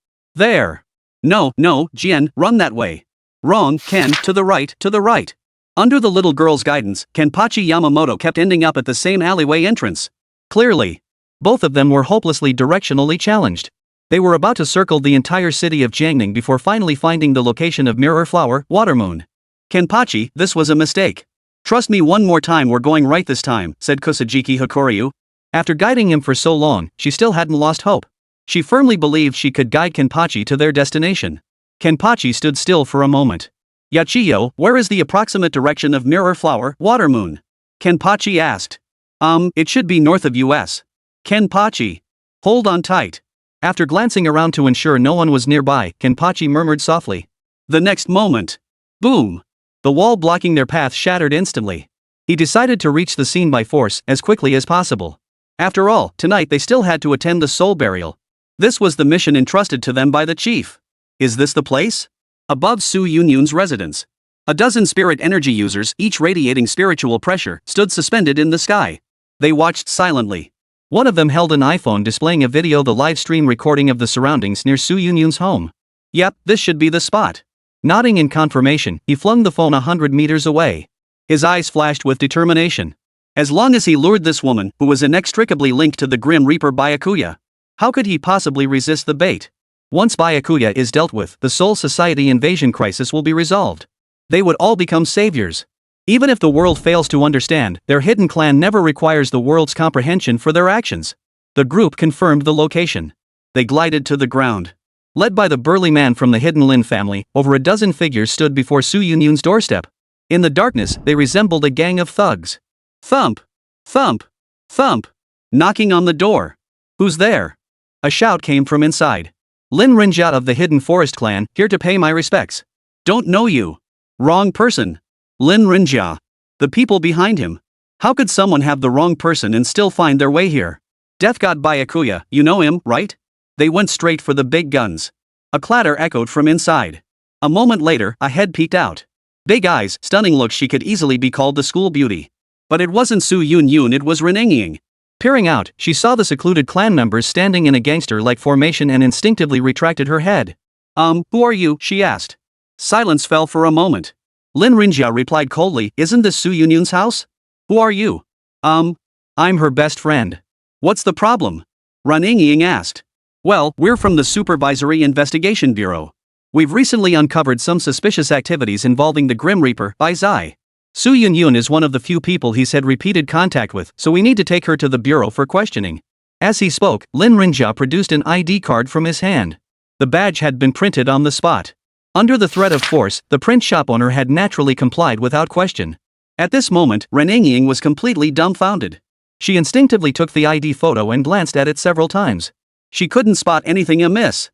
No, Jian, run that way. Wrong, Ken, to the right, to the right. Under the little girl's guidance, Kenpachi Yamamoto kept ending up at the same alleyway entrance. Clearly. Both of them were hopelessly directionally challenged. They were about to circle the entire city of Jiangning before finally finding the location of Mirror Flower, Watermoon. Kenpachi, this was a mistake. Trust me one more time, we're going right this time, said Kusajiki Hakoryu. After guiding him for so long, she still hadn't lost hope. She firmly believed she could guide Kenpachi to their destination. Kenpachi stood still for a moment. Yachiyo, where is the approximate direction of Mirror Flower, Watermoon? Kenpachi asked. It should be north of US. Kenpachi. Hold on tight. After glancing around to ensure no one was nearby, Kenpachi murmured softly. The next moment. Boom! The wall blocking their path shattered instantly. He decided to reach the scene by force as quickly as possible. After all, tonight they still had to attend the soul burial. This was the mission entrusted to them by the chief. Is this the place? Above Su Yunyun's residence. A dozen spirit energy users, each radiating spiritual pressure, stood suspended in the sky. They watched silently. One of them held an iPhone displaying a video, the live stream recording of the surroundings near Su Yunyun's home. Yep, this should be the spot. Nodding in confirmation, he flung the phone 100 meters away. His eyes flashed with determination. As long as he lured this woman, who was inextricably linked to the Grim Reaper Byakuya, how could he possibly resist the bait? Once Byakuya is dealt with, the Soul Society invasion crisis will be resolved. They would all become saviors. Even if the world fails to understand, their hidden clan never requires the world's comprehension for their actions. The group confirmed the location. They glided to the ground. Led by the burly man from the hidden Lin family, over a dozen figures stood before Su Yunyun's doorstep. In the darkness, they resembled a gang of thugs. Thump! Thump! Thump! Knocking on the door. Who's there? A shout came from inside. Lin Rinjia of the Hidden Forest clan, here to pay my respects. Don't know you. Wrong person. Lin Rinjia. The people behind him. How could someone have the wrong person and still find their way here? Death God Byakuya, you know him, right? They went straight for the big guns. A clatter echoed from inside. A moment later, a head peeked out. Big eyes, stunning looks, she could easily be called the school beauty. But it wasn't Su Yunyun, it was Renengying. Peering out, she saw the secluded clan members standing in a gangster-like formation and instinctively retracted her head. Who are you? She asked. Silence fell for a moment. Lin Rinjia replied coldly, isn't this Su Yunyun's house? Who are you? I'm her best friend. What's the problem? Renengying asked. Well, we're from the Supervisory Investigation Bureau. We've recently uncovered some suspicious activities involving the Grim Reaper, Bai Zai. Su Yunyun is one of the few people he's had repeated contact with, so we need to take her to the bureau for questioning. As he spoke, Lin Rinjia produced an ID card from his hand. The badge had been printed on the spot. Under the threat of force, the print shop owner had naturally complied without question. At this moment, Renengying was completely dumbfounded. She instinctively took the ID photo and glanced at it several times. She couldn't spot anything amiss.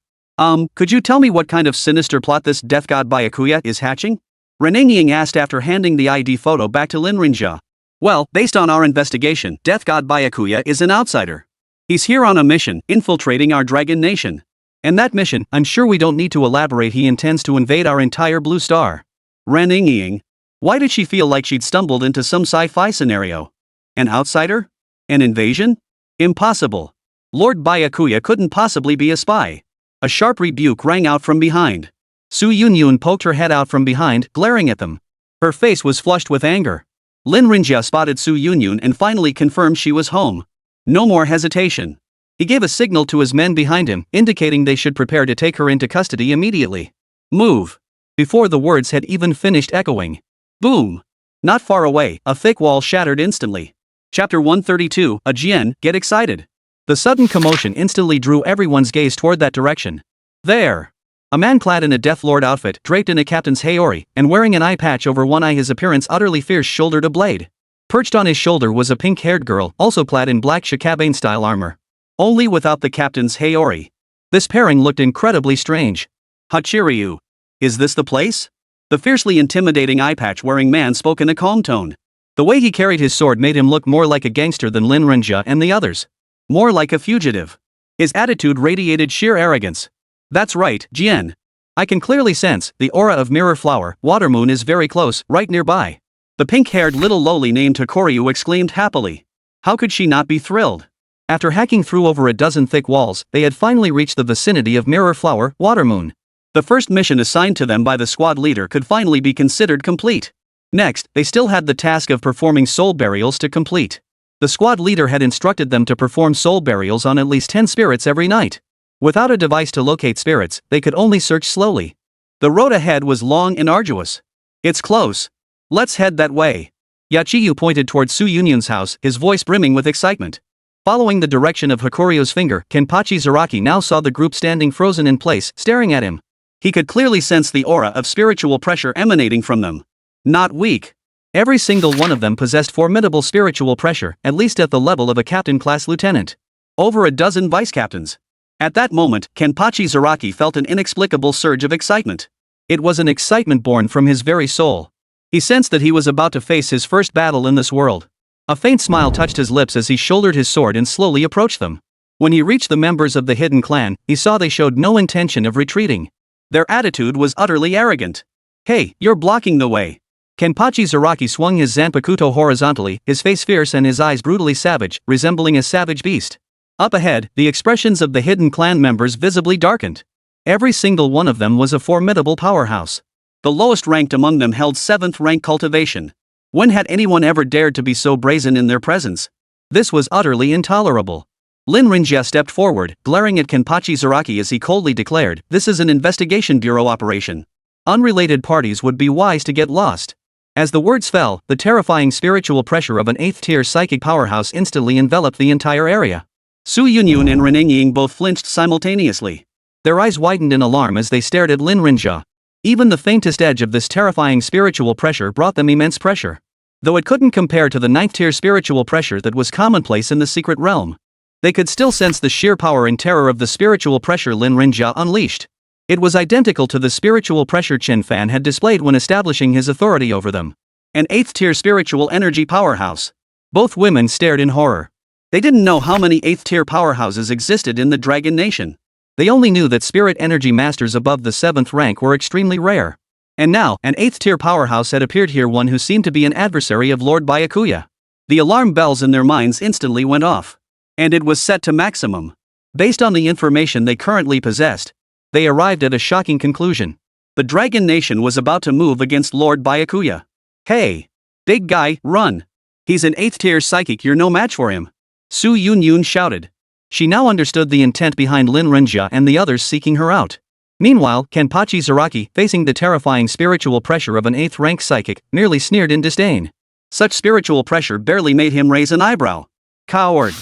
Could you tell me what kind of sinister plot this death god Byakuya is hatching? Renengying asked after handing the ID photo back to Lin Rinjia. Well, based on our investigation, death god Byakuya is an outsider. He's here on a mission, infiltrating our dragon nation. And that mission, I'm sure we don't need to elaborate, he intends to invade our entire blue star. Renengying. Why did she feel like she'd stumbled into some sci-fi scenario? An outsider? An invasion? Impossible. Lord Byakuya couldn't possibly be a spy. A sharp rebuke rang out from behind. Su Yunyun poked her head out from behind, glaring at them. Her face was flushed with anger. Lin Rinjia spotted Su Yunyun and finally confirmed she was home. No more hesitation. He gave a signal to his men behind him, indicating they should prepare to take her into custody immediately. Move. Before the words had even finished echoing. Boom. Not far away, a thick wall shattered instantly. Chapter 132, a Jian, get excited. The sudden commotion instantly drew everyone's gaze toward that direction. There. A man clad in a Death Lord outfit, draped in a captain's Heir, and wearing an eye patch over one eye, his appearance utterly fierce, shouldered a blade. Perched on his shoulder was a pink-haired girl, also clad in black Shikabane-style armor. Only without the captain's Heir. This pairing looked incredibly strange. Hachiryu. Is this the place? The fiercely intimidating eye patch-wearing man spoke in a calm tone. The way he carried his sword made him look more like a gangster than Lin Rinjia and the others. More like a fugitive. His attitude radiated sheer arrogance. That's right, Jian. I can clearly sense the aura of Mirror Flower, Watermoon is very close, right nearby. The pink-haired little lowly named Hakoryu exclaimed happily. How could she not be thrilled? After hacking through over a dozen thick walls, they had finally reached the vicinity of Mirror Flower, Watermoon. The first mission assigned to them by the squad leader could finally be considered complete. Next, they still had the task of performing soul burials to complete. The squad leader had instructed them to perform soul burials on at least 10 spirits every night. Without a device to locate spirits, they could only search slowly. The road ahead was long and arduous. It's close. Let's head that way. Yachiyu pointed toward Su Yunyun's house, his voice brimming with excitement. Following the direction of Hakuryo's finger, Kenpachi Zaraki now saw the group standing frozen in place, staring at him. He could clearly sense the aura of spiritual pressure emanating from them. Not weak. Every single one of them possessed formidable spiritual pressure, at least at the level of a captain-class lieutenant. Over a dozen vice-captains. At that moment, Kenpachi Zaraki felt an inexplicable surge of excitement. It was an excitement born from his very soul. He sensed that he was about to face his first battle in this world. A faint smile touched his lips as he shouldered his sword and slowly approached them. When he reached the members of the hidden clan, he saw they showed no intention of retreating. Their attitude was utterly arrogant. "Hey, you're blocking the way." Kenpachi Zaraki swung his zanpakuto horizontally, his face fierce and his eyes brutally savage, resembling a savage beast. Up ahead, the expressions of the hidden clan members visibly darkened. Every single one of them was a formidable powerhouse. The lowest ranked among them held 7th rank cultivation. When had anyone ever dared to be so brazen in their presence? This was utterly intolerable. Lin Rinjia stepped forward, glaring at Kenpachi Zaraki as he coldly declared, "This is an investigation bureau operation. Unrelated parties would be wise to get lost." As the words fell, the terrifying spiritual pressure of an 8th-tier psychic powerhouse instantly enveloped the entire area. Su Yunyun and Reningying both flinched simultaneously. Their eyes widened in alarm as they stared at Lin Rinjia. Even the faintest edge of this terrifying spiritual pressure brought them immense pressure. Though it couldn't compare to the 9th-tier spiritual pressure that was commonplace in the secret realm. They could still sense the sheer power and terror of the spiritual pressure Lin Rinjia unleashed. It was identical to the spiritual pressure Qin Fan had displayed when establishing his authority over them. An 8th-tier spiritual energy powerhouse. Both women stared in horror. They didn't know how many 8th-tier powerhouses existed in the Dragon Nation. They only knew that spirit energy masters above the 7th rank were extremely rare. And now, an 8th-tier powerhouse had appeared here, one who seemed to be an adversary of Lord Byakuya. The alarm bells in their minds instantly went off. And it was set to maximum. Based on the information they currently possessed, they arrived at a shocking conclusion. The Dragon Nation was about to move against Lord Byakuya. "Hey! Big guy, run! He's an 8th-tier psychic, you're no match for him!" Su Yunyun shouted. She now understood the intent behind Lin Rinjia and the others seeking her out. Meanwhile, Kenpachi Zaraki, facing the terrifying spiritual pressure of an 8th-rank psychic, merely sneered in disdain. Such spiritual pressure barely made him raise an eyebrow. "Coward!"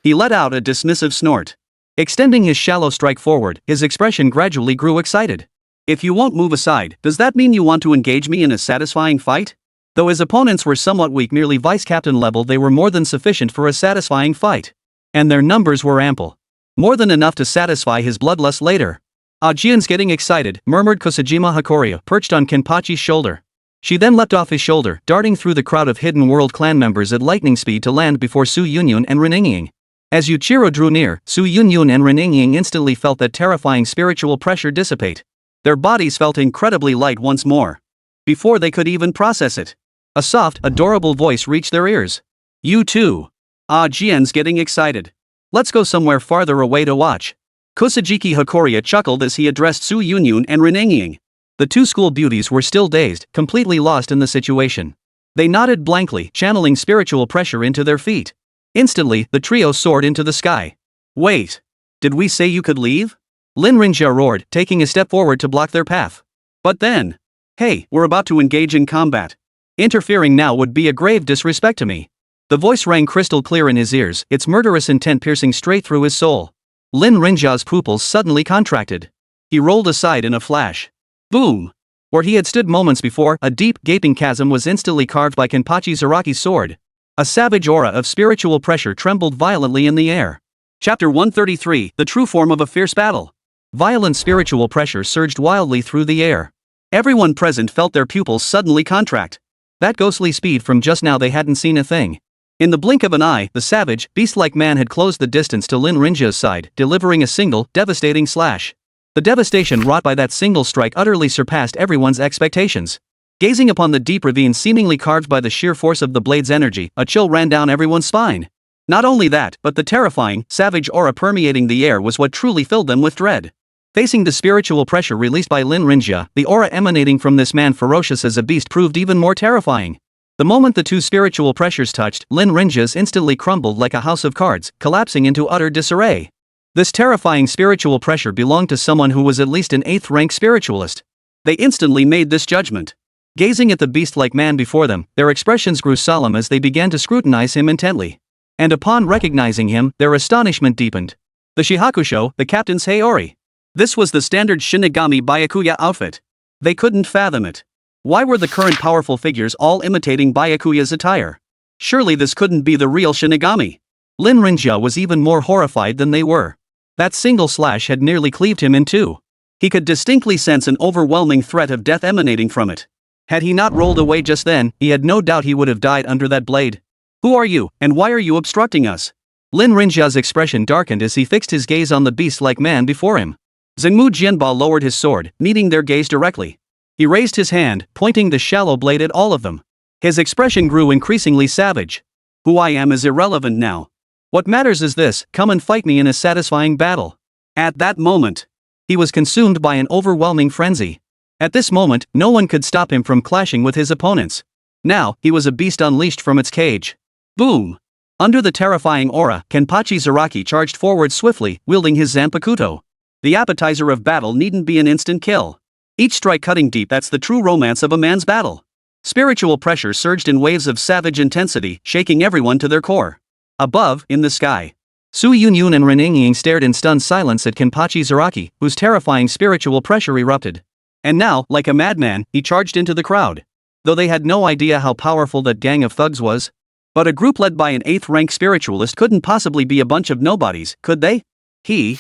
He let out a dismissive snort. Extending his shallow strike forward, his expression gradually grew excited. "If you won't move aside, does that mean you want to engage me in a satisfying fight?" Though his opponents were somewhat weak, merely vice-captain level, they were more than sufficient for a satisfying fight. And their numbers were ample. More than enough to satisfy his bloodlust later. "Jian's getting excited," murmured Kusajima Hakuryo, perched on Kenpachi's shoulder. She then leapt off his shoulder, darting through the crowd of Hidden World clan members at lightning speed to land before Su Yunyun and Reningying. As Yuichiro drew near, Su Yunyun and Reningying instantly felt that terrifying spiritual pressure dissipate. Their bodies felt incredibly light once more. Before they could even process it, a soft, adorable voice reached their ears. "You too. Jian's getting excited. Let's go somewhere farther away to watch." Kusajiki Hakuryo chuckled as he addressed Su Yunyun and Reningying. The two school beauties were still dazed, completely lost in the situation. They nodded blankly, channeling spiritual pressure into their feet. Instantly, the trio soared into the sky. "Wait! Did we say you could leave?" Lin Rinjia roared, taking a step forward to block their path. "But then... Hey, we're about to engage in combat. Interfering now would be a grave disrespect to me." The voice rang crystal clear in his ears, its murderous intent piercing straight through his soul. Lin Rinjia's pupils suddenly contracted. He rolled aside in a flash. Boom! Where he had stood moments before, a deep, gaping chasm was instantly carved by Kenpachi Zaraki's sword. A savage aura of spiritual pressure trembled violently in the air. Chapter 133, The True Form of a Fierce Battle. Violent spiritual pressure surged wildly through the air. Everyone present felt their pupils suddenly contract. That ghostly speed from just now, they hadn't seen a thing. In the blink of an eye, the savage, beast-like man had closed the distance to Lin Rinjia's side, delivering a single, devastating slash. The devastation wrought by that single strike utterly surpassed everyone's expectations. Gazing upon the deep ravine seemingly carved by the sheer force of the blade's energy, a chill ran down everyone's spine. Not only that, but the terrifying, savage aura permeating the air was what truly filled them with dread. Facing the spiritual pressure released by Lin Rinjia, the aura emanating from this man ferocious as a beast proved even more terrifying. The moment the two spiritual pressures touched, Lin Rinja's instantly crumbled like a house of cards, collapsing into utter disarray. This terrifying spiritual pressure belonged to someone who was at least an 8th rank spiritualist. They instantly made this judgment. Gazing at the beast-like man before them, their expressions grew solemn as they began to scrutinize him intently. And upon recognizing him, their astonishment deepened. The Shihakusho, the captain's Heir. This was the standard Shinigami Byakuya outfit. They couldn't fathom it. Why were the current powerful figures all imitating Byakuya's attire? Surely this couldn't be the real Shinigami. Lin Rinja was even more horrified than they were. That single slash had nearly cleaved him in two. He could distinctly sense an overwhelming threat of death emanating from it. Had he not rolled away just then, he had no doubt he would have died under that blade. Who are you, and why are you obstructing us? Lin Rinja's expression darkened as he fixed his gaze on the beast-like man before him. Zengmu Jianba lowered his sword, meeting their gaze directly. He raised his hand, pointing the shallow blade at all of them. His expression grew increasingly savage. Who I am is irrelevant now. What matters is this: come and fight me in a satisfying battle. At that moment, he was consumed by an overwhelming frenzy. At this moment, no one could stop him from clashing with his opponents. Now, he was a beast unleashed from its cage. Boom! Under the terrifying aura, Kenpachi Zaraki charged forward swiftly, wielding his Zanpakuto. The appetizer of battle needn't be an instant kill. Each strike cutting deep. That's the true romance of a man's battle. Spiritual pressure surged in waves of savage intensity, shaking everyone to their core. Above, in the sky, Su Yunyun and Ren Yingying stared in stunned silence at Kenpachi Zaraki, whose terrifying spiritual pressure erupted. And now, like a madman, he charged into the crowd. Though they had no idea how powerful that gang of thugs was. But a group led by an 8th rank spiritualist couldn't possibly be a bunch of nobodies, could they? He's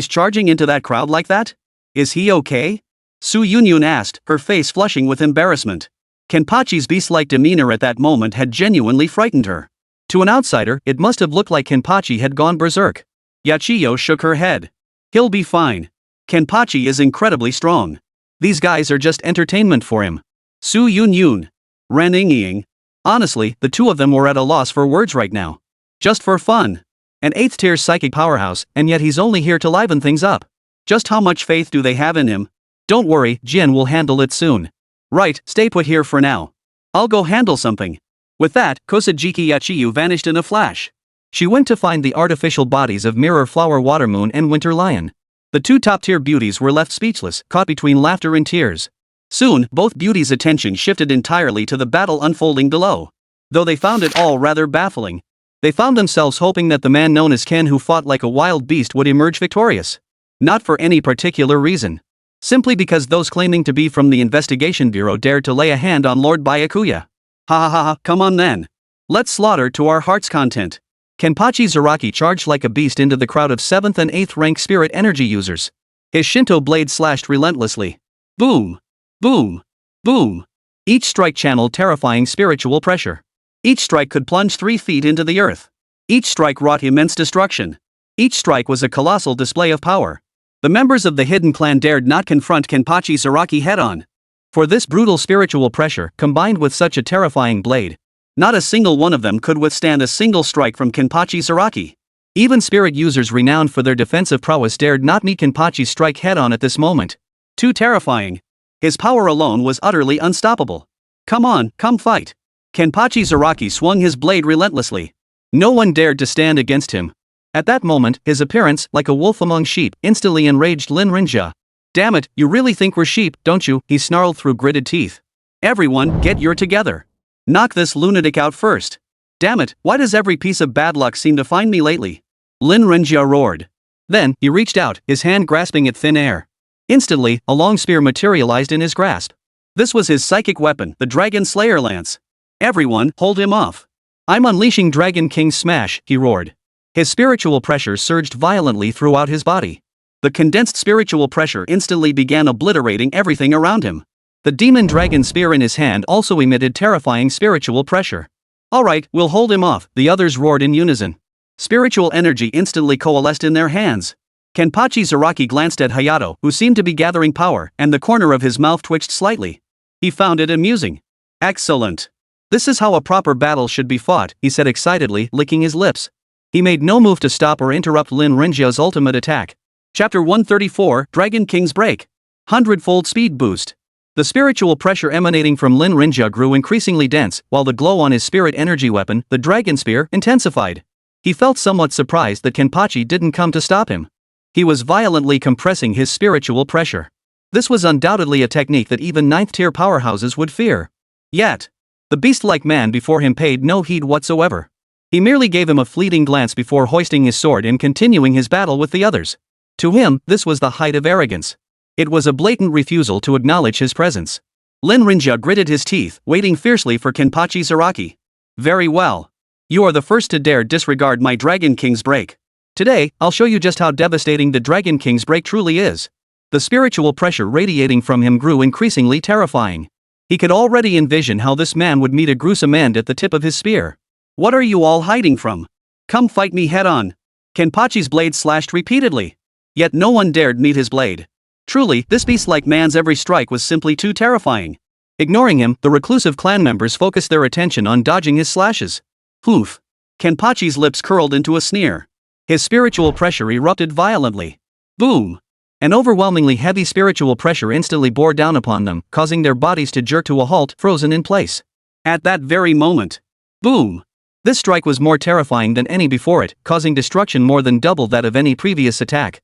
charging into that crowd like that? Is he okay? Su Yunyun asked, her face flushing with embarrassment. Kenpachi's beast-like demeanor at that moment had genuinely frightened her. To an outsider, it must have looked like Kenpachi had gone berserk. Yachiyo shook her head. He'll be fine. Kenpachi is incredibly strong. These guys are just entertainment for him. Su Yunyun. Ren Yingying. Honestly, the two of them were at a loss for words right now. Just for fun. An 8th tier psychic powerhouse, and yet he's only here to liven things up. Just how much faith do they have in him? Don't worry, Jin will handle it soon. Right, stay put here for now. I'll go handle something. With that, Kosajiki Yachiyu vanished in a flash. She went to find the artificial bodies of Mirror Flower Watermoon and Winter Lion. The two top-tier beauties were left speechless, caught between laughter and tears. Soon, both beauties' attention shifted entirely to the battle unfolding below. Though they found it all rather baffling. They found themselves hoping that the man known as Ken, who fought like a wild beast, would emerge victorious. Not for any particular reason. Simply because those claiming to be from the Investigation Bureau dared to lay a hand on Lord Byakuya. Ha ha ha, come on then. Let's slaughter to our heart's content. Kenpachi Zaraki charged like a beast into the crowd of 7th and 8th rank spirit energy users. His Shinto blade slashed relentlessly. Boom! Boom! Boom! Each strike channeled terrifying spiritual pressure. Each strike could plunge 3 feet into the earth. Each strike wrought immense destruction. Each strike was a colossal display of power. The members of the hidden clan dared not confront Kenpachi Zaraki head-on. For this brutal spiritual pressure, combined with such a terrifying blade, not a single one of them could withstand a single strike from Kenpachi Zaraki. Even spirit users renowned for their defensive prowess dared not meet Kenpachi's strike head-on at this moment. Too terrifying. His power alone was utterly unstoppable. Come on, come fight. Kenpachi Zaraki swung his blade relentlessly. No one dared to stand against him. At that moment, his appearance, like a wolf among sheep, instantly enraged Lin Rinja. Damn it, you really think we're sheep, don't you? He snarled through gritted teeth. Everyone, get your together. Knock this lunatic out first. Damn it, why does every piece of bad luck seem to find me lately? Lin Rinja roared. Then, he reached out, his hand grasping at thin air. Instantly, a long spear materialized in his grasp. This was his psychic weapon, the Dragon Slayer Lance. Everyone, hold him off. I'm unleashing Dragon King's smash, he roared. His spiritual pressure surged violently throughout his body. The condensed spiritual pressure instantly began obliterating everything around him. The demon dragon spear in his hand also emitted terrifying spiritual pressure. Alright, we'll hold him off, the others roared in unison. Spiritual energy instantly coalesced in their hands. Kenpachi Zaraki glanced at Hayato, who seemed to be gathering power, and the corner of his mouth twitched slightly. He found it amusing. Excellent. This is how a proper battle should be fought, he said excitedly, licking his lips. He made no move to stop or interrupt Lin Rinja's ultimate attack. Chapter 134, Dragon King's Break. 100-fold speed boost. The The spiritual pressure emanating from Lin Rinja grew increasingly dense, while the glow on his spirit energy weapon, the dragon spear, intensified. He felt somewhat surprised that Kenpachi didn't come to stop him. He was violently compressing his spiritual pressure. This was undoubtedly a technique that even 9th-tier powerhouses would fear. Yet, the beast-like man before him paid no heed whatsoever. He merely gave him a fleeting glance before hoisting his sword and continuing his battle with the others. To him, this was the height of arrogance. It was a blatant refusal to acknowledge his presence. Lin Rinja gritted his teeth, waiting fiercely for Kenpachi Zaraki. Very well. You are the first to dare disregard my Dragon King's break. Today, I'll show you just how devastating the Dragon King's break truly is. The spiritual pressure radiating from him grew increasingly terrifying. He could already envision how this man would meet a gruesome end at the tip of his spear. What are you all hiding from? Come fight me head-on. Kenpachi's blade slashed repeatedly. Yet no one dared meet his blade. Truly, this beast-like man's every strike was simply too terrifying. Ignoring him, the reclusive clan members focused their attention on dodging his slashes. Oof. Kenpachi's lips curled into a sneer. His spiritual pressure erupted violently. Boom. An overwhelmingly heavy spiritual pressure instantly bore down upon them, causing their bodies to jerk to a halt, frozen in place. At that very moment. Boom. This strike was more terrifying than any before it, causing destruction more than double that of any previous attack.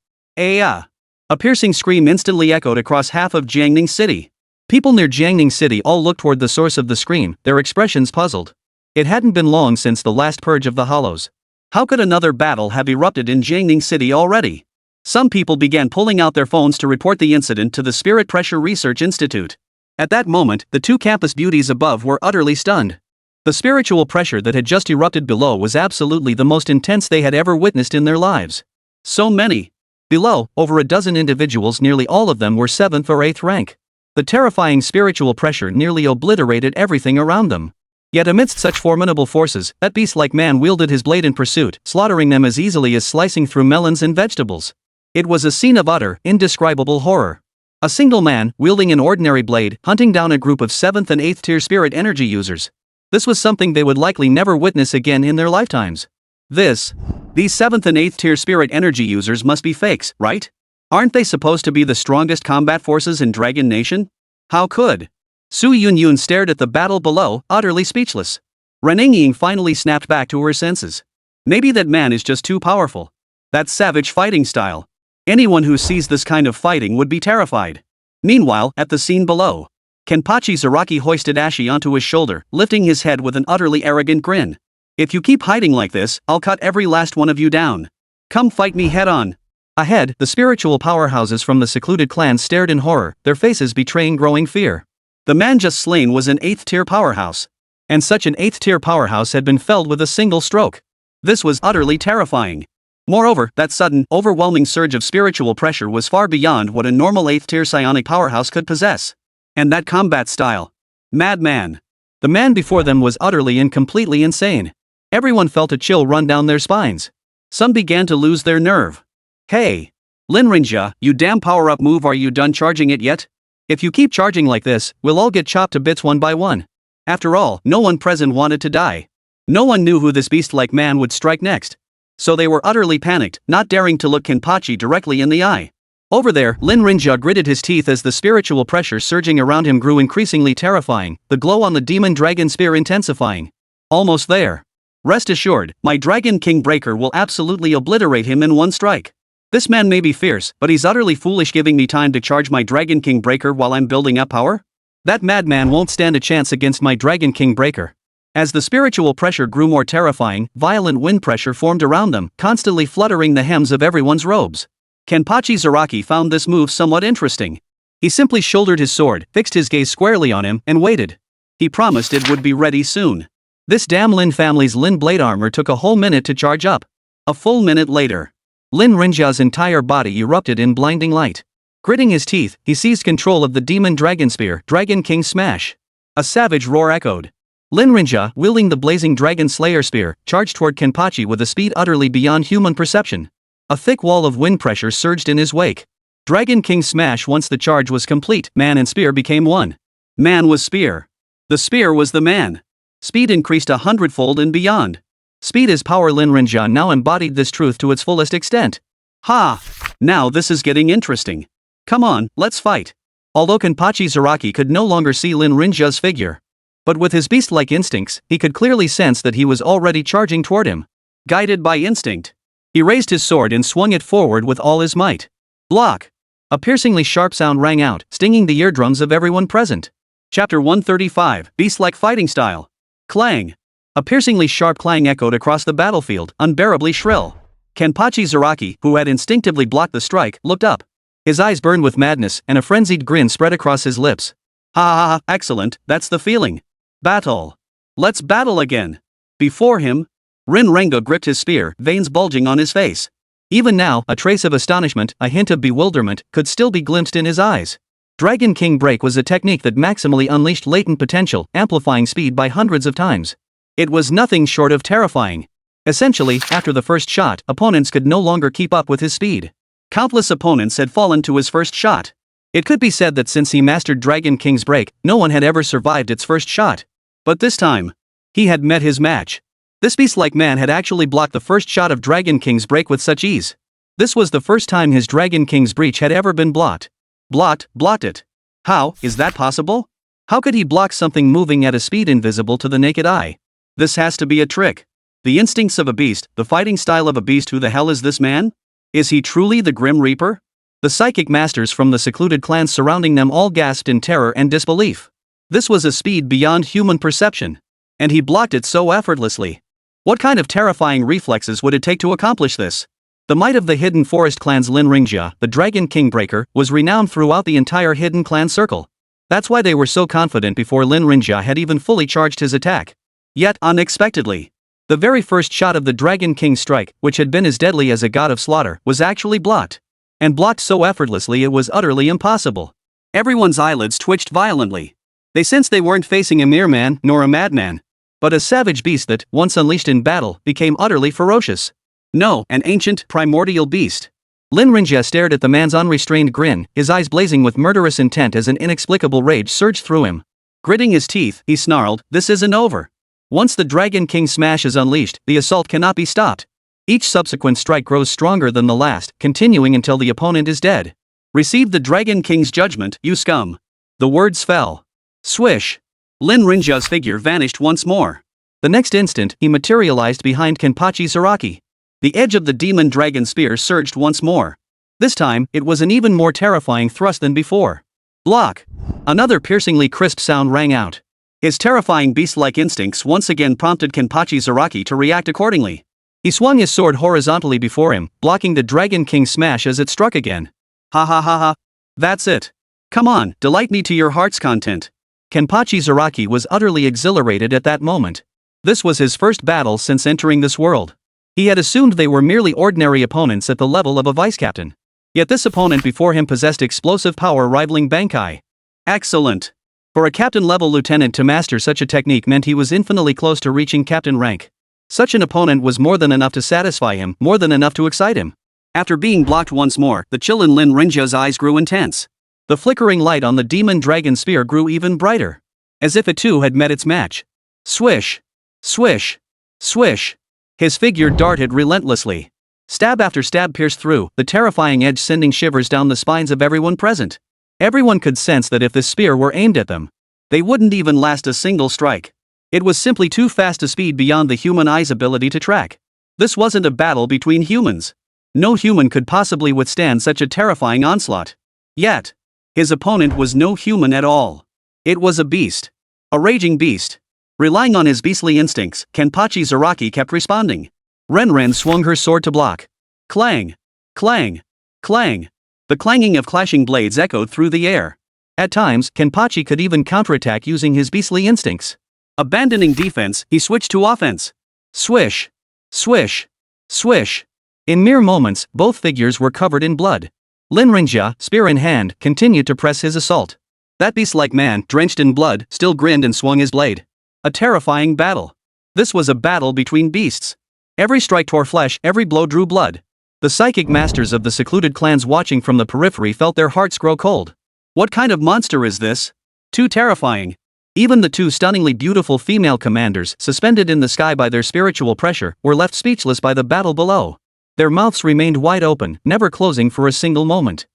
A piercing scream instantly echoed across half of Jiangning City. People near Jiangning City all looked toward the source of the scream, their expressions puzzled. It hadn't been long since the last purge of the Hollows. How could another battle have erupted in Jiangning City already? Some people began pulling out their phones to report the incident to the Spirit Pressure Research Institute. At that moment, the two campus beauties above were utterly stunned. The spiritual pressure that had just erupted below was absolutely the most intense they had ever witnessed in their lives. So many. Below, over a dozen individuals, nearly all of them were 7th or 8th rank. The terrifying spiritual pressure nearly obliterated everything around them. Yet amidst such formidable forces, that beast-like man wielded his blade in pursuit, slaughtering them as easily as slicing through melons and vegetables. It was a scene of utter, indescribable horror. A single man, wielding an ordinary blade, hunting down a group of 7th and 8th tier spirit energy users. This was something they would likely never witness again in their lifetimes. These 7th and 8th tier spirit energy users must be fakes, right? Aren't they supposed to be the strongest combat forces in Dragon Nation? How could? Su Yunyun stared at the battle below, utterly speechless. Reningying finally snapped back to her senses. Maybe that man is just too powerful. That savage fighting style. Anyone who sees this kind of fighting would be terrified. Meanwhile, at the scene below, Kenpachi Zaraki hoisted Ashi onto his shoulder, lifting his head with an utterly arrogant grin. If you keep hiding like this, I'll cut every last one of you down. Come fight me head-on. Ahead, the spiritual powerhouses from the secluded clans stared in horror, their faces betraying growing fear. The man just slain was an 8th tier powerhouse. And such an 8th tier powerhouse had been felled with a single stroke. This was utterly terrifying. Moreover, that sudden, overwhelming surge of spiritual pressure was far beyond what a normal 8th tier psionic powerhouse could possess. And that combat style. Madman. The man before them was utterly and completely insane. Everyone felt a chill run down their spines. Some began to lose their nerve. Hey! Lin Rinja, you damn power-up move, are you done charging it yet? If you keep charging like this, we'll all get chopped to bits one by one. After all, no one present wanted to die. No one knew who this beast-like man would strike next. So they were utterly panicked, not daring to look Kenpachi directly in the eye. Over there, Lin Rinja gritted his teeth as the spiritual pressure surging around him grew increasingly terrifying, the glow on the demon dragon spear intensifying. Almost there. Rest assured, my Dragon King Breaker will absolutely obliterate him in one strike. This man may be fierce, but he's utterly foolish giving me time to charge my Dragon King Breaker while I'm building up power? That madman won't stand a chance against my Dragon King Breaker. As the spiritual pressure grew more terrifying, violent wind pressure formed around them, constantly fluttering the hems of everyone's robes. Kenpachi Zaraki found this move somewhat interesting. He simply shouldered his sword, fixed his gaze squarely on him, and waited. He promised it would be ready soon. This damn Lin family's Lin blade armor took a whole minute to charge up. A full minute later, Lin Rinja's entire body erupted in blinding light. Gritting his teeth, he seized control of the demon dragon spear, Dragon King Smash. A savage roar echoed. Lin Rinja, wielding the blazing dragon slayer spear, charged toward Kenpachi with a speed utterly beyond human perception. A thick wall of wind pressure surged in his wake. Dragon King Smash. Once the charge was complete, man and spear became one. Man was spear. The spear was the man. Speed increased 100-fold and beyond. Speed is power. Lin Rinja now embodied this truth to its fullest extent. Ha! Now this is getting interesting. Come on, let's fight. Although Kenpachi Zaraki could no longer see Lin Rinja's figure. But with his beast-like instincts, he could clearly sense that he was already charging toward him. Guided by instinct, he raised his sword and swung it forward with all his might. Block! A piercingly sharp sound rang out, stinging the eardrums of everyone present. Chapter 135, Beast-like Fighting Style. Clang! A piercingly sharp clang echoed across the battlefield, unbearably shrill. Kenpachi Zaraki, who had instinctively blocked the strike, looked up. His eyes burned with madness, and a frenzied grin spread across his lips. Ha ha ha, excellent, that's the feeling. Battle! Let's battle again! Before him, Rin Renga gripped his spear, veins bulging on his face. Even now, a trace of astonishment, a hint of bewilderment, could still be glimpsed in his eyes. Dragon King Break was a technique that maximally unleashed latent potential, amplifying speed by hundreds of times. It was nothing short of terrifying. Essentially, after the first shot, opponents could no longer keep up with his speed. Countless opponents had fallen to his first shot. It could be said that since he mastered Dragon King's Break, no one had ever survived its first shot. But this time, he had met his match. This beast-like man had actually blocked the first shot of Dragon King's Break with such ease. This was the first time his Dragon King's Breach had ever been blocked. Blocked it. How is that possible? How could he block something moving at a speed invisible to the naked eye? This has to be a trick. The instincts of a beast, the fighting style of a beast. Who the hell is this man? Is he truly the Grim Reaper? The psychic masters from the secluded clans surrounding them all gasped in terror and disbelief. This was a speed beyond human perception. And he blocked it so effortlessly. What kind of terrifying reflexes would it take to accomplish this? The might of the Hidden Forest clan's Lin Ringjia, the Dragon King Breaker, was renowned throughout the entire Hidden Clan circle. That's why they were so confident before Lin Ringjia had even fully charged his attack. Yet, unexpectedly, the very first shot of the Dragon King's strike, which had been as deadly as a god of slaughter, was actually blocked. And blocked so effortlessly it was utterly impossible. Everyone's eyelids twitched violently. They sensed they weren't facing a mere man, nor a madman, but a savage beast that, once unleashed in battle, became utterly ferocious. No, an ancient, primordial beast. Lin Ringjia stared at the man's unrestrained grin, his eyes blazing with murderous intent as an inexplicable rage surged through him. Gritting his teeth, he snarled, "This isn't over. Once the Dragon King smash is unleashed, the assault cannot be stopped. Each subsequent strike grows stronger than the last, continuing until the opponent is dead. Receive the Dragon King's judgment, you scum." The words fell. Swish! Lin Rinjia's figure vanished once more. The next instant, he materialized behind Kenpachi Zaraki. The edge of the demon dragon spear surged once more. This time, it was an even more terrifying thrust than before. Block! Another piercingly crisp sound rang out. His terrifying beast-like instincts once again prompted Kenpachi Zaraki to react accordingly. He swung his sword horizontally before him, blocking the Dragon King's smash as it struck again. Ha ha ha ha. That's it. Come on, delight me to your heart's content. Kenpachi Zaraki was utterly exhilarated at that moment. This was his first battle since entering this world. He had assumed they were merely ordinary opponents at the level of a vice-captain. Yet this opponent before him possessed explosive power rivaling Bankai. Excellent. For a captain-level lieutenant to master such a technique meant he was infinitely close to reaching captain rank. Such an opponent was more than enough to satisfy him, more than enough to excite him. After being blocked once more, the chill in Lin Rinjia's eyes grew intense. The flickering light on the demon dragon spear grew even brighter. As if it too had met its match. Swish! Swish! Swish! His figure darted relentlessly. Stab after stab pierced through, the terrifying edge sending shivers down the spines of everyone present. Everyone could sense that if this spear were aimed at them, they wouldn't even last a single strike. It was simply too fast a speed beyond the human eye's ability to track. This wasn't a battle between humans. No human could possibly withstand such a terrifying onslaught. Yet, his opponent was no human at all. It was a beast. A raging beast. Relying on his beastly instincts, Kenpachi Zaraki kept responding. Renren swung her sword to block. Clang! Clang! Clang! The clanging of clashing blades echoed through the air. At times, Kenpachi could even counterattack using his beastly instincts. Abandoning defense, he switched to offense. Swish! Swish! Swish! In mere moments, both figures were covered in blood. Lin Ringjia, spear in hand, continued to press his assault. That beast-like man, drenched in blood, still grinned and swung his blade. A terrifying battle. This was a battle between beasts. Every strike tore flesh, every blow drew blood. The psychic masters of the secluded clans watching from the periphery felt their hearts grow cold. What kind of monster is this? Too terrifying. Even the two stunningly beautiful female commanders, suspended in the sky by their spiritual pressure, were left speechless by the battle below. Their mouths remained wide open, never closing for a single moment.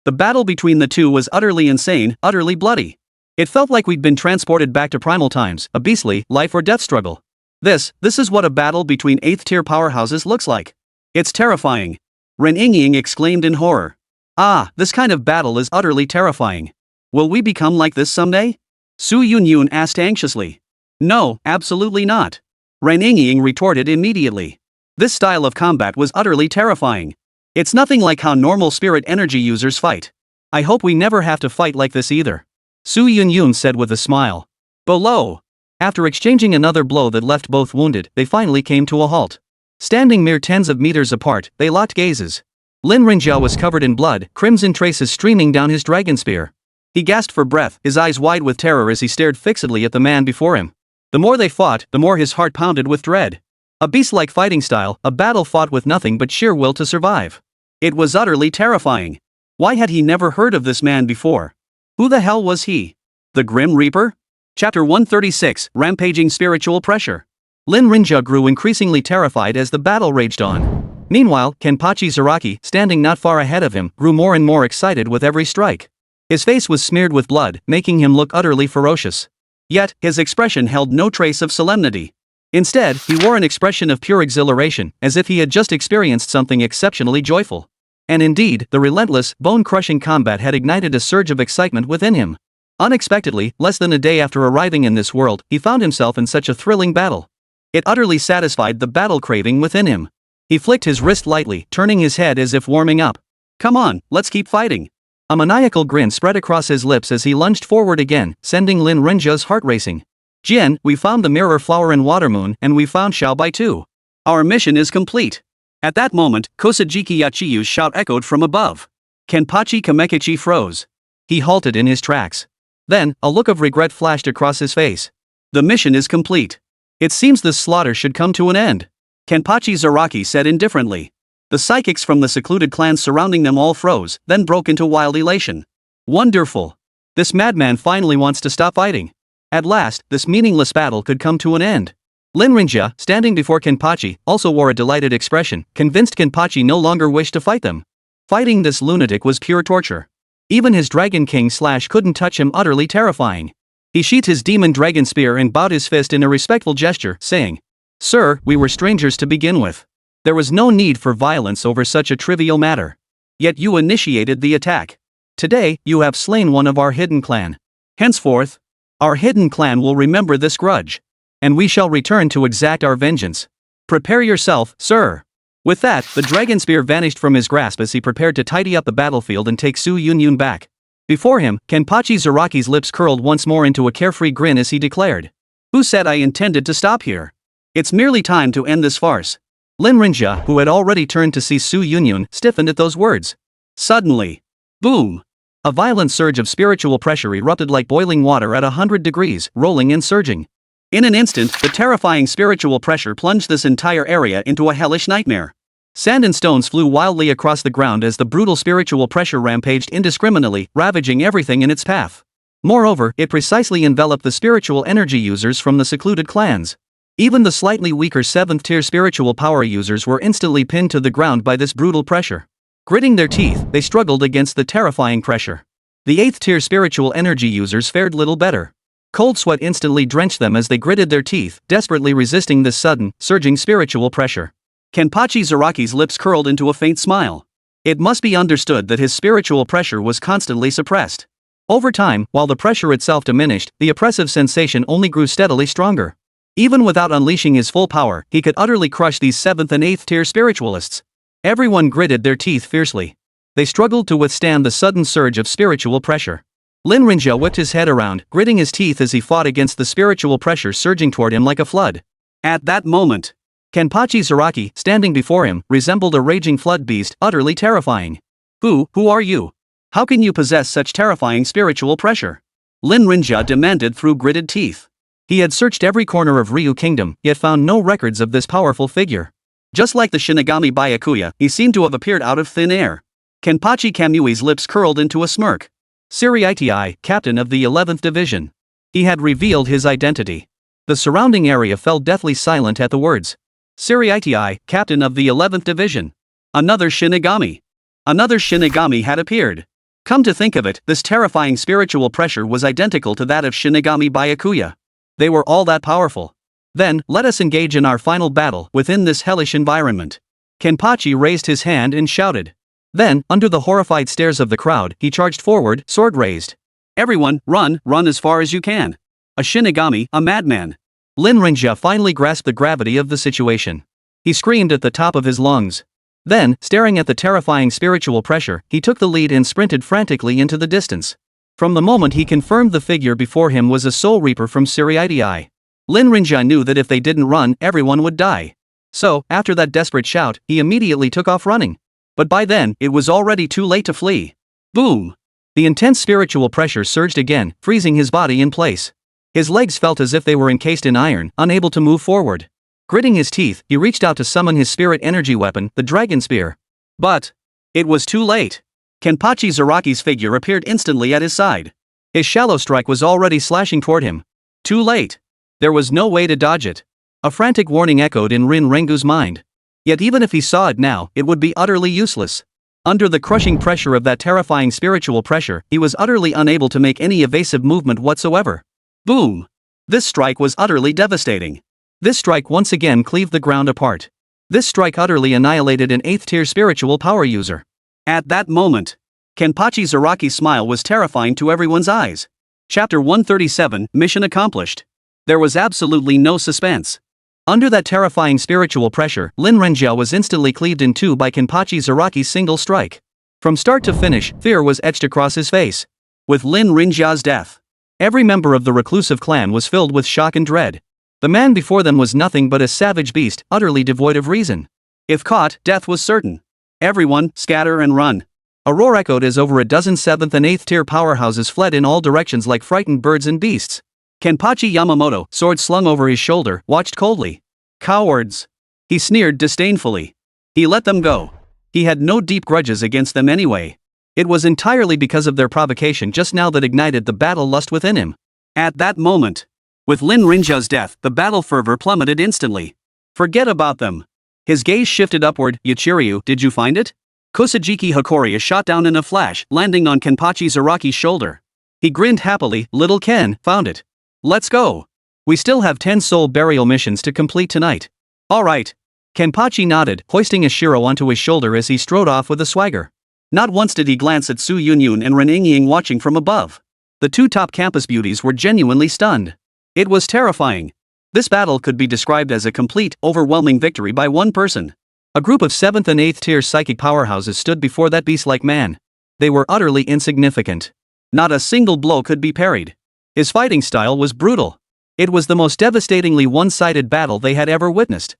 The battle between the two was utterly insane, utterly bloody. It felt like we'd been transported back to primal times, a beastly, life or death struggle. This is what a battle between 8th tier powerhouses looks like. It's terrifying. Ren Yingying exclaimed in horror. Ah, this kind of battle is utterly terrifying. Will we become like this someday? Su Yunyun asked anxiously. No, absolutely not. Ren Yingying retorted immediately. This style of combat was utterly terrifying. It's nothing like how normal spirit energy users fight. I hope we never have to fight like this either. Su Yunyun said with a smile. Below. After exchanging another blow that left both wounded, they finally came to a halt. Standing mere tens of meters apart, they locked gazes. Lin Rinjia was covered in blood, crimson traces streaming down his dragon spear. He gasped for breath, his eyes wide with terror as he stared fixedly at the man before him. The more they fought, the more his heart pounded with dread. A beast-like fighting style, a battle fought with nothing but sheer will to survive. It was utterly terrifying. Why had he never heard of this man before? Who the hell was he? The Grim Reaper? Chapter 136, Rampaging Spiritual Pressure. Lin Rinjia grew increasingly terrified as the battle raged on. Meanwhile, Kenpachi Zaraki, standing not far ahead of him, grew more and more excited with every strike. His face was smeared with blood, making him look utterly ferocious. Yet, his expression held no trace of solemnity. Instead, he wore an expression of pure exhilaration, as if he had just experienced something exceptionally joyful. And indeed, the relentless, bone-crushing combat had ignited a surge of excitement within him. Unexpectedly, less than a day after arriving in this world, he found himself in such a thrilling battle. It utterly satisfied the battle craving within him. He flicked his wrist lightly, turning his head as if warming up. Come on, let's keep fighting. A maniacal grin spread across his lips as he lunged forward again, sending Lin Rinjia's heart racing. Jian, we found the mirror flower in Watermoon, and we found Xiaobai too. Our mission is complete. At that moment, Kosajiki Yachiyu's shout echoed from above. Kenpachi Kamekichi froze. He halted in his tracks. Then, a look of regret flashed across his face. The mission is complete. It seems this slaughter should come to an end. Kenpachi Zaraki said indifferently. The psychics from the secluded clans surrounding them all froze, then broke into wild elation. Wonderful. This madman finally wants to stop fighting. At last, this meaningless battle could come to an end. Lin Rinjia, standing before Kenpachi, also wore a delighted expression, convinced Kenpachi no longer wished to fight them. Fighting this lunatic was pure torture. Even his Dragon King Slash couldn't touch him, utterly terrifying. He sheathed his demon dragon spear and bowed his fist in a respectful gesture, saying, Sir, we were strangers to begin with. There was no need for violence over such a trivial matter. Yet you initiated the attack. Today, you have slain one of our hidden clan. Henceforth, our hidden clan will remember this grudge. And we shall return to exact our vengeance. Prepare yourself, sir. With that, the dragon spear vanished from his grasp as he prepared to tidy up the battlefield and take Su Yunyun back. Before him, Kenpachi Zaraki's lips curled once more into a carefree grin as he declared. Who said I intended to stop here? It's merely time to end this farce. Lin Rinjia, who had already turned to see Su Yunyun, stiffened at those words. Suddenly, boom! A violent surge of spiritual pressure erupted like boiling water at 100 degrees, rolling and surging. In an instant, the terrifying spiritual pressure plunged this entire area into a hellish nightmare. Sand and stones flew wildly across the ground as the brutal spiritual pressure rampaged indiscriminately, ravaging everything in its path. Moreover, it precisely enveloped the spiritual energy users from the secluded clans. Even the slightly weaker 7th-tier spiritual power users were instantly pinned to the ground by this brutal pressure. Gritting their teeth, they struggled against the terrifying pressure. The 8th-tier spiritual energy users fared little better. Cold sweat instantly drenched them as they gritted their teeth, desperately resisting this sudden, surging spiritual pressure. Kenpachi Zaraki's lips curled into a faint smile. It must be understood that his spiritual pressure was constantly suppressed. Over time, while the pressure itself diminished, the oppressive sensation only grew steadily stronger. Even without unleashing his full power, he could utterly crush these 7th and 8th tier spiritualists. Everyone gritted their teeth fiercely. They struggled to withstand the sudden surge of spiritual pressure. Lin Rinjia whipped his head around, gritting his teeth as he fought against the spiritual pressure surging toward him like a flood. At that moment, Kenpachi Zaraki, standing before him, resembled a raging flood beast, utterly terrifying. Who are you? How can you possess such terrifying spiritual pressure? Lin Rinjia demanded through gritted teeth. He had searched every corner of Ryu Kingdom, yet found no records of this powerful figure. Just like the Shinigami Byakuya, he seemed to have appeared out of thin air. Kenpachi Kamui's lips curled into a smirk. Siriitii, captain of the 11th Division. He had revealed his identity. The surrounding area fell deathly silent at the words. Siriitii, captain of the 11th Division. Another Shinigami. Another Shinigami had appeared. Come to think of it, this terrifying spiritual pressure was identical to that of Shinigami Byakuya. They were all that powerful. Then, let us engage in our final battle within this hellish environment. Kenpachi raised his hand and shouted. Then, under the horrified stares of the crowd, he charged forward, sword raised. Everyone, run as far as you can. A Shinigami, a madman. Rinja finally grasped the gravity of the situation. He screamed at the top of his lungs. Then, staring at the terrifying spiritual pressure, he took the lead and sprinted frantically into the distance. From the moment he confirmed the figure before him was a soul reaper from Siriidii. Rinja knew that if they didn't run, everyone would die. So, after that desperate shout, he immediately took off running. But by then, it was already too late to flee. Boom! The intense spiritual pressure surged again, freezing his body in place. His legs felt as if they were encased in iron, unable to move forward. Gritting his teeth, he reached out to summon his spirit energy weapon, the dragon spear. But it was too late. Kenpachi Zaraki's figure appeared instantly at his side. His shallow strike was already slashing toward him. Too late. There was no way to dodge it. A frantic warning echoed in Rengu's mind. Yet even if he saw it now, it would be utterly useless. Under the crushing pressure of that terrifying spiritual pressure, he was utterly unable to make any evasive movement whatsoever. Boom! This strike was utterly devastating. This strike once again cleaved the ground apart. This strike utterly annihilated an 8th-tier spiritual power user. At that moment, Kenpachi Zaraki's smile was terrifying to everyone's eyes. Chapter 137, Mission Accomplished. There was absolutely no suspense. Under that terrifying spiritual pressure, Rinja was instantly cleaved in two by Kenpachi Zaraki's single strike. From start to finish, fear was etched across his face. With Rinja's death, every member of the reclusive clan was filled with shock and dread. The man before them was nothing but a savage beast, utterly devoid of reason. If caught, death was certain. Everyone, scatter and run. A roar echoed as over a dozen 7th and 8th tier powerhouses fled in all directions like frightened birds and beasts. Kenpachi Yamamoto, sword slung over his shoulder, watched coldly. Cowards! He sneered disdainfully. He let them go. He had no deep grudges against them anyway. It was entirely because of their provocation just now that ignited the battle lust within him. At that moment, with Rinja's death, the battle fervor plummeted instantly. Forget about them. His gaze shifted upward. Yachiryu, did you find it? Kusajiki Hikoriya shot down in a flash, landing on Kenpachi Zaraki's shoulder. He grinned happily. Little Ken, found it. Let's go. We still have 10 soul burial missions to complete tonight. Alright. Kenpachi nodded, hoisting a shiro onto his shoulder as he strode off with a swagger. Not once did he glance at Su Yunyun and Ren Yingying watching from above. The two top campus beauties were genuinely stunned. It was terrifying. This battle could be described as a complete, overwhelming victory by one person. A group of 7th and 8th tier psychic powerhouses stood before that beast-like man. They were utterly insignificant. Not a single blow could be parried. His fighting style was brutal. It was the most devastatingly one-sided battle they had ever witnessed.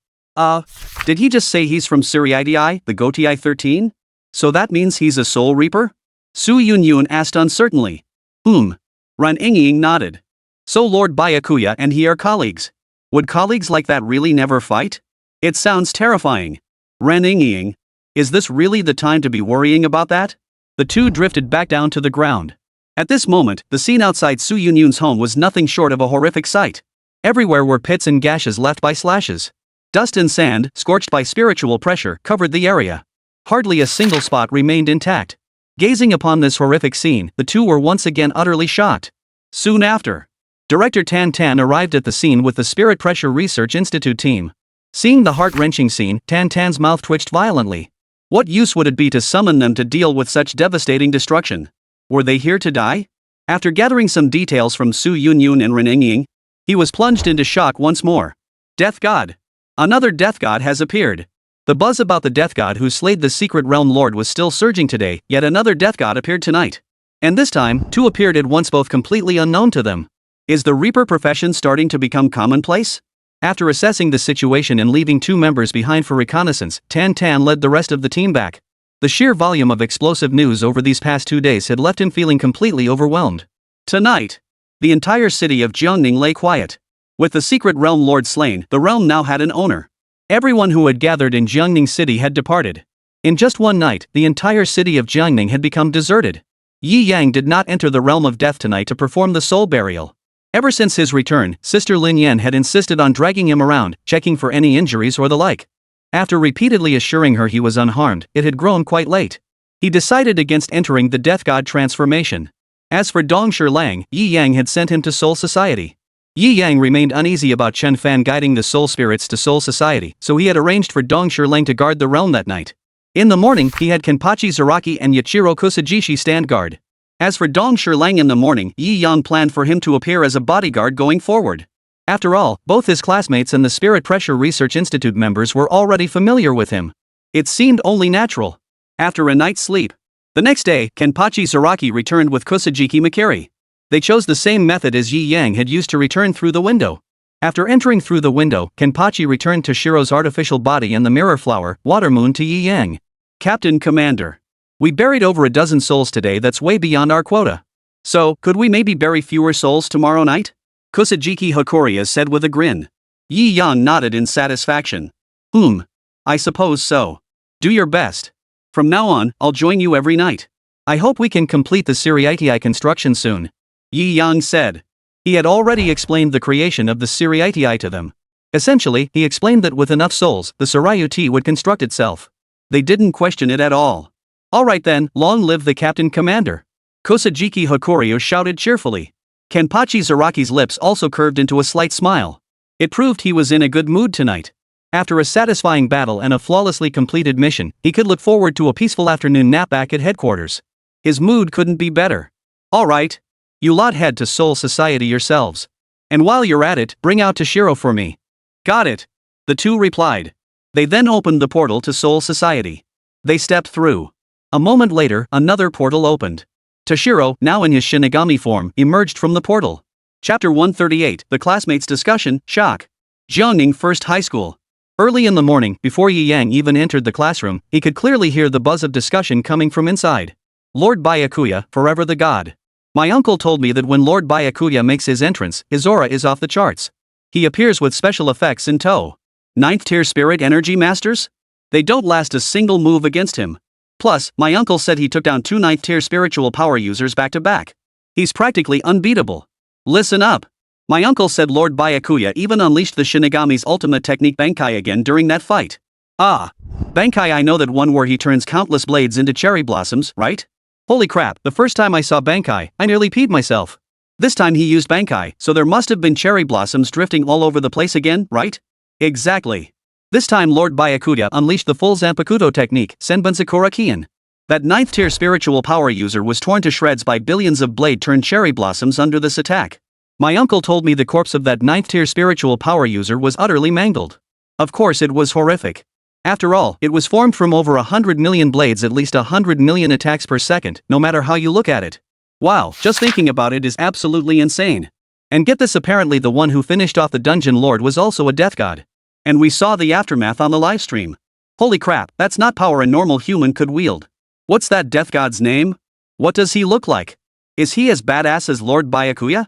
Did he just say he's from Siriidii, the Gotii 13? So that means he's a soul reaper? Su Yunyun asked uncertainly. Ren Yingying nodded. So Lord Byakuya and he are colleagues. Would colleagues like that really never fight? It sounds terrifying. Ren Yingying. Is this really the time to be worrying about that? The two drifted back down to the ground. At this moment, the scene outside Su Yunyun's home was nothing short of a horrific sight. Everywhere were pits and gashes left by slashes. Dust and sand, scorched by spiritual pressure, covered the area. Hardly a single spot remained intact. Gazing upon this horrific scene, the two were once again utterly shocked. Soon after, Director Tan Tan arrived at the scene with the Spirit Pressure Research Institute team. Seeing the heart-wrenching scene, Tan Tan's mouth twitched violently. What use would it be to summon them to deal with such devastating destruction? Were they here to die? After gathering some details from Su Yunyun and Ren Yingying, he was plunged into shock once more. Death God. Another Death God has appeared. The buzz about the Death God who slayed the Secret Realm Lord was still surging today, yet another Death God appeared tonight. And this time, two appeared at once, both completely unknown to them. Is the Reaper profession starting to become commonplace? After assessing the situation and leaving two members behind for reconnaissance, Tan Tan led the rest of the team back. The sheer volume of explosive news over these past 2 days had left him feeling completely overwhelmed. Tonight, the entire city of Jiangning lay quiet. With the Secret Realm Lord slain, the realm now had an owner. Everyone who had gathered in Jiangning City had departed. In just one night, the entire city of Jiangning had become deserted. Yi Yang did not enter the realm of death tonight to perform the soul burial. Ever since his return, Sister Lin Yan had insisted on dragging him around, checking for any injuries or the like. After repeatedly assuring her he was unharmed, it had grown quite late. He decided against entering the Death God transformation. As for Dong Lang, Yi Yang had sent him to Soul Society. Yi Yang remained uneasy about Chen Fan guiding the soul spirits to Soul Society, so he had arranged for Dong Lang to guard the realm that night. In the morning, he had Kenpachi Zaraki and Yachiro Kusajishi stand guard. As for Dong Lang in the morning, Yi Yang planned for him to appear as a bodyguard going forward. After all, both his classmates and the Spirit Pressure Research Institute members were already familiar with him. It seemed only natural. After a night's sleep, the next day, Kenpachi Zaraki returned with Kusajiki Makiri. They chose the same method as Yi Yang had used to return through the window. After entering through the window, Kenpachi returned to Shiro's artificial body and the mirror flower, Water Moon, to Yi Yang. Captain Commander. We buried over a dozen souls today. That's way beyond our quota. So, could we maybe bury fewer souls tomorrow night? Kusajiki Hokuria said with a grin. Yi Yang nodded in satisfaction. I suppose so. Do your best. From now on, I'll join you every night. I hope we can complete the Siriitii construction soon. Yi Yang said. He had already explained the creation of the Siriitii to them. Essentially, he explained that with enough souls, the Siriuti would construct itself. They didn't question it at all. Alright then, long live the Captain Commander. Kusajiki Hokurio shouted cheerfully. Kenpachi Zaraki's lips also curved into a slight smile. It proved he was in a good mood tonight. After a satisfying battle and a flawlessly completed mission, he could look forward to a peaceful afternoon nap back at headquarters. His mood couldn't be better. Alright. You lot head to Soul Society yourselves. And while you're at it, bring out Toshiro for me. Got it. The two replied. They then opened the portal to Soul Society. They stepped through. A moment later, another portal opened. Toshiro, now in his Shinigami form, emerged from the portal. Chapter 138, The Classmates' Discussion, Shock. Jiangning First High School. Early in the morning, before Yi Yang even entered the classroom, he could clearly hear the buzz of discussion coming from inside. Lord Byakuya, forever the god. My uncle told me that when Lord Byakuya makes his entrance, his aura is off the charts. He appears with special effects in tow. 9th tier spirit energy masters? They don't last a single move against him. Plus, my uncle said he took down 2 9th tier spiritual power users back to back. He's practically unbeatable. Listen up. My uncle said Lord Byakuya even unleashed the Shinigami's ultimate technique Bankai again during that fight. Ah. Bankai, I know that one where he turns countless blades into cherry blossoms, right? Holy crap, the first time I saw Bankai, I nearly peed myself. This time he used Bankai, so there must have been cherry blossoms drifting all over the place again, right? Exactly. This time Lord Byakuya unleashed the full Zanpakuto technique, Senbunzakura Kian. That 9th tier spiritual power user was torn to shreds by billions of blade-turned cherry blossoms under this attack. My uncle told me the corpse of that 9th tier spiritual power user was utterly mangled. Of course it was horrific. After all, it was formed from over 100 million blades, at least 100 million attacks per second, no matter how you look at it. Wow, just thinking about it is absolutely insane. And get this, apparently the one who finished off the dungeon lord was also a death god. And we saw the aftermath on the livestream. Holy crap, that's not power a normal human could wield. What's that death god's name? What does he look like? Is he as badass as Lord Byakuya?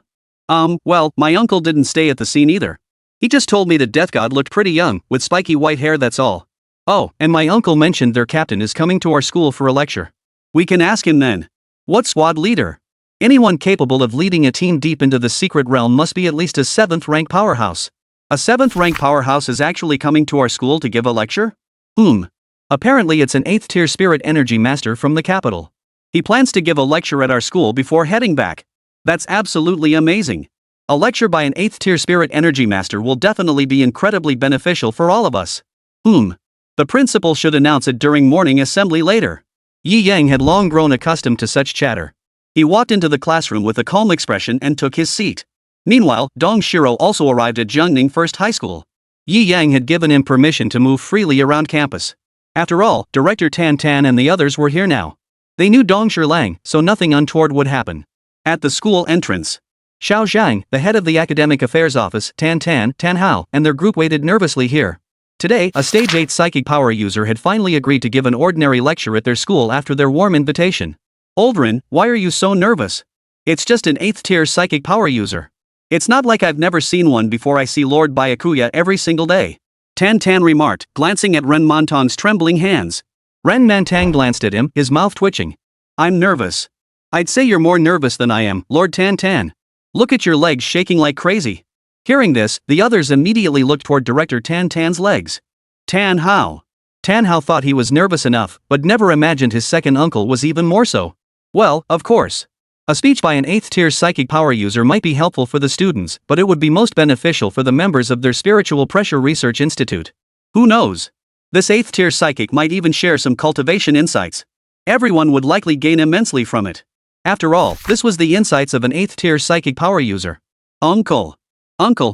Well, my uncle didn't stay at the scene either. He just told me the death god looked pretty young, with spiky white hair, that's all. Oh, and my uncle mentioned their captain is coming to our school for a lecture. We can ask him then. What squad leader? Anyone capable of leading a team deep into the secret realm must be at least a 7th rank powerhouse. A 7th rank powerhouse is actually coming to our school to give a lecture? Apparently it's an 8th tier spirit energy master from the capital. He plans to give a lecture at our school before heading back. That's absolutely amazing. A lecture by an 8th tier spirit energy master will definitely be incredibly beneficial for all of us. The principal should announce it during morning assembly later. Yi Yang had long grown accustomed to such chatter. He walked into the classroom with a calm expression and took his seat. Meanwhile, Dong Shiro also arrived at Jiangning First High School. Yi Yang had given him permission to move freely around campus. After all, Director Tan Tan and the others were here now. They knew Dong Shirlang, so nothing untoward would happen. At the school entrance, Xiao Zhang, the head of the academic affairs office, Tan Tan, Tan Hao, and their group waited nervously here. Today, a stage 8 psychic power user had finally agreed to give an ordinary lecture at their school after their warm invitation. Aldrin, why are you so nervous? It's just an 8th tier psychic power user. It's not like I've never seen one before. I see Lord Byakuya every single day. Tan Tan remarked, glancing at Ren Montang's trembling hands. Ren Montang glanced at him, his mouth twitching. I'm nervous. I'd say you're more nervous than I am, Lord Tan Tan. Look at your legs shaking like crazy. Hearing this, the others immediately looked toward Director Tan Tan's legs. Tan Hao. Tan Hao thought he was nervous enough, but never imagined his second uncle was even more so. Well, of course. A speech by an 8th tier psychic power user might be helpful for the students, but it would be most beneficial for the members of their Spiritual Pressure Research Institute. Who knows? This 8th tier psychic might even share some cultivation insights. Everyone would likely gain immensely from it. After all, this was the insights of an 8th tier psychic power user. Uncle,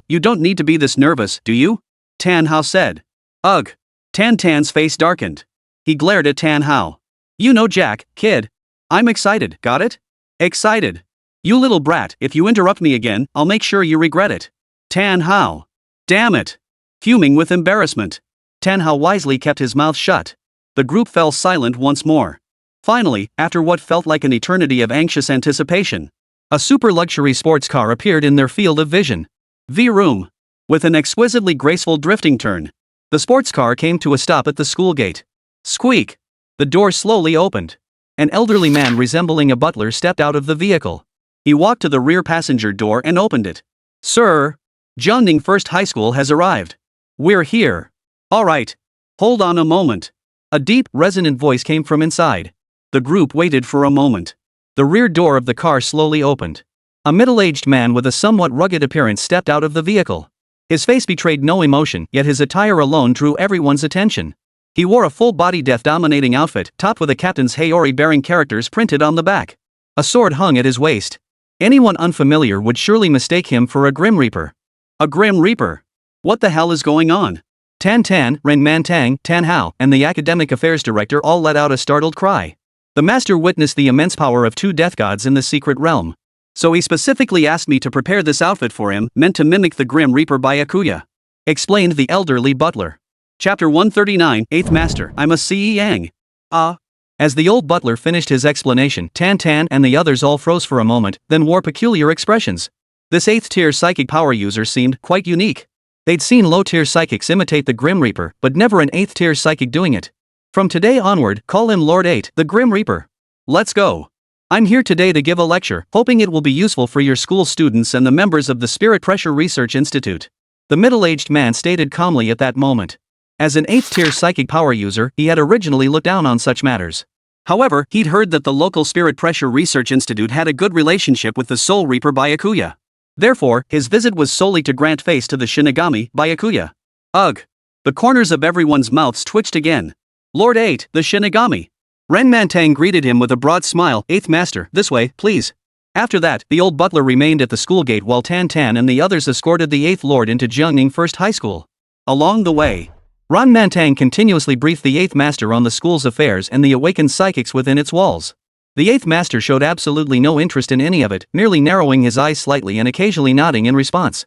you don't need to be this nervous, do you? Tan Hao said. Ugh. Tan's face darkened. He glared at Tan Hao. You know Jack, kid. I'm excited, got it? Excited. You little brat, if you interrupt me again, I'll make sure you regret it. Tan Hao. Damn it. Fuming with embarrassment, Tan Hao wisely kept his mouth shut. The group fell silent once more. Finally, after what felt like an eternity of anxious anticipation, a super luxury sports car appeared in their field of vision. V-Room. With an exquisitely graceful drifting turn, the sports car came to a stop at the school gate. Squeak! The door slowly opened. An elderly man resembling a butler stepped out of the vehicle. He walked to the rear passenger door and opened it. Sir, Jiangning First High School has arrived. We're here. All right. Hold on a moment. A deep, resonant voice came from inside. The group waited for a moment. The rear door of the car slowly opened. A middle-aged man with a somewhat rugged appearance stepped out of the vehicle. His face betrayed no emotion, yet his attire alone drew everyone's attention. He wore a full-body death-dominating outfit, topped with a captain's Heir bearing characters printed on the back. A sword hung at his waist. Anyone unfamiliar would surely mistake him for a Grim Reaper. A Grim Reaper? What the hell is going on? Tan, Ren Mantang, Tan Hao, and the academic affairs director all let out a startled cry. The master witnessed the immense power of two death gods in the secret realm. So he specifically asked me to prepare this outfit for him, meant to mimic the Grim Reaper Byakuya. Explained the elderly butler. Chapter 139, 8th Master, I must see Yang. As the old butler finished his explanation, Tan and the others all froze for a moment, then wore peculiar expressions. This 8th tier psychic power user seemed quite unique. They'd seen low-tier psychics imitate the Grim Reaper, but never an 8th tier psychic doing it. From today onward, call him Lord 8, the Grim Reaper. Let's go. I'm here today to give a lecture, hoping it will be useful for your school students and the members of the Spirit Pressure Research Institute. The middle-aged man stated calmly at that moment. As an 8th tier psychic power user, he had originally looked down on such matters. However, he'd heard that the local Spirit Pressure Research Institute had a good relationship with the Soul Reaper Byakuya. Therefore, his visit was solely to grant face to the Shinigami, Byakuya. Ugh. The corners of everyone's mouths twitched again. Lord 8, the Shinigami. Ren Mantang greeted him with a broad smile. 8th Master, this way, please. After that, the old butler remained at the school gate while Tan and the others escorted the 8th Lord into Jiangning First High School. Along the way, Ren Mantang continuously briefed the 8th Master on the school's affairs and the awakened psychics within its walls. The 8th Master showed absolutely no interest in any of it, merely narrowing his eyes slightly and occasionally nodding in response.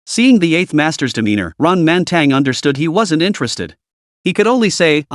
Seeing the 8th Master's demeanor, Ren Mantang understood he wasn't interested. He could only say,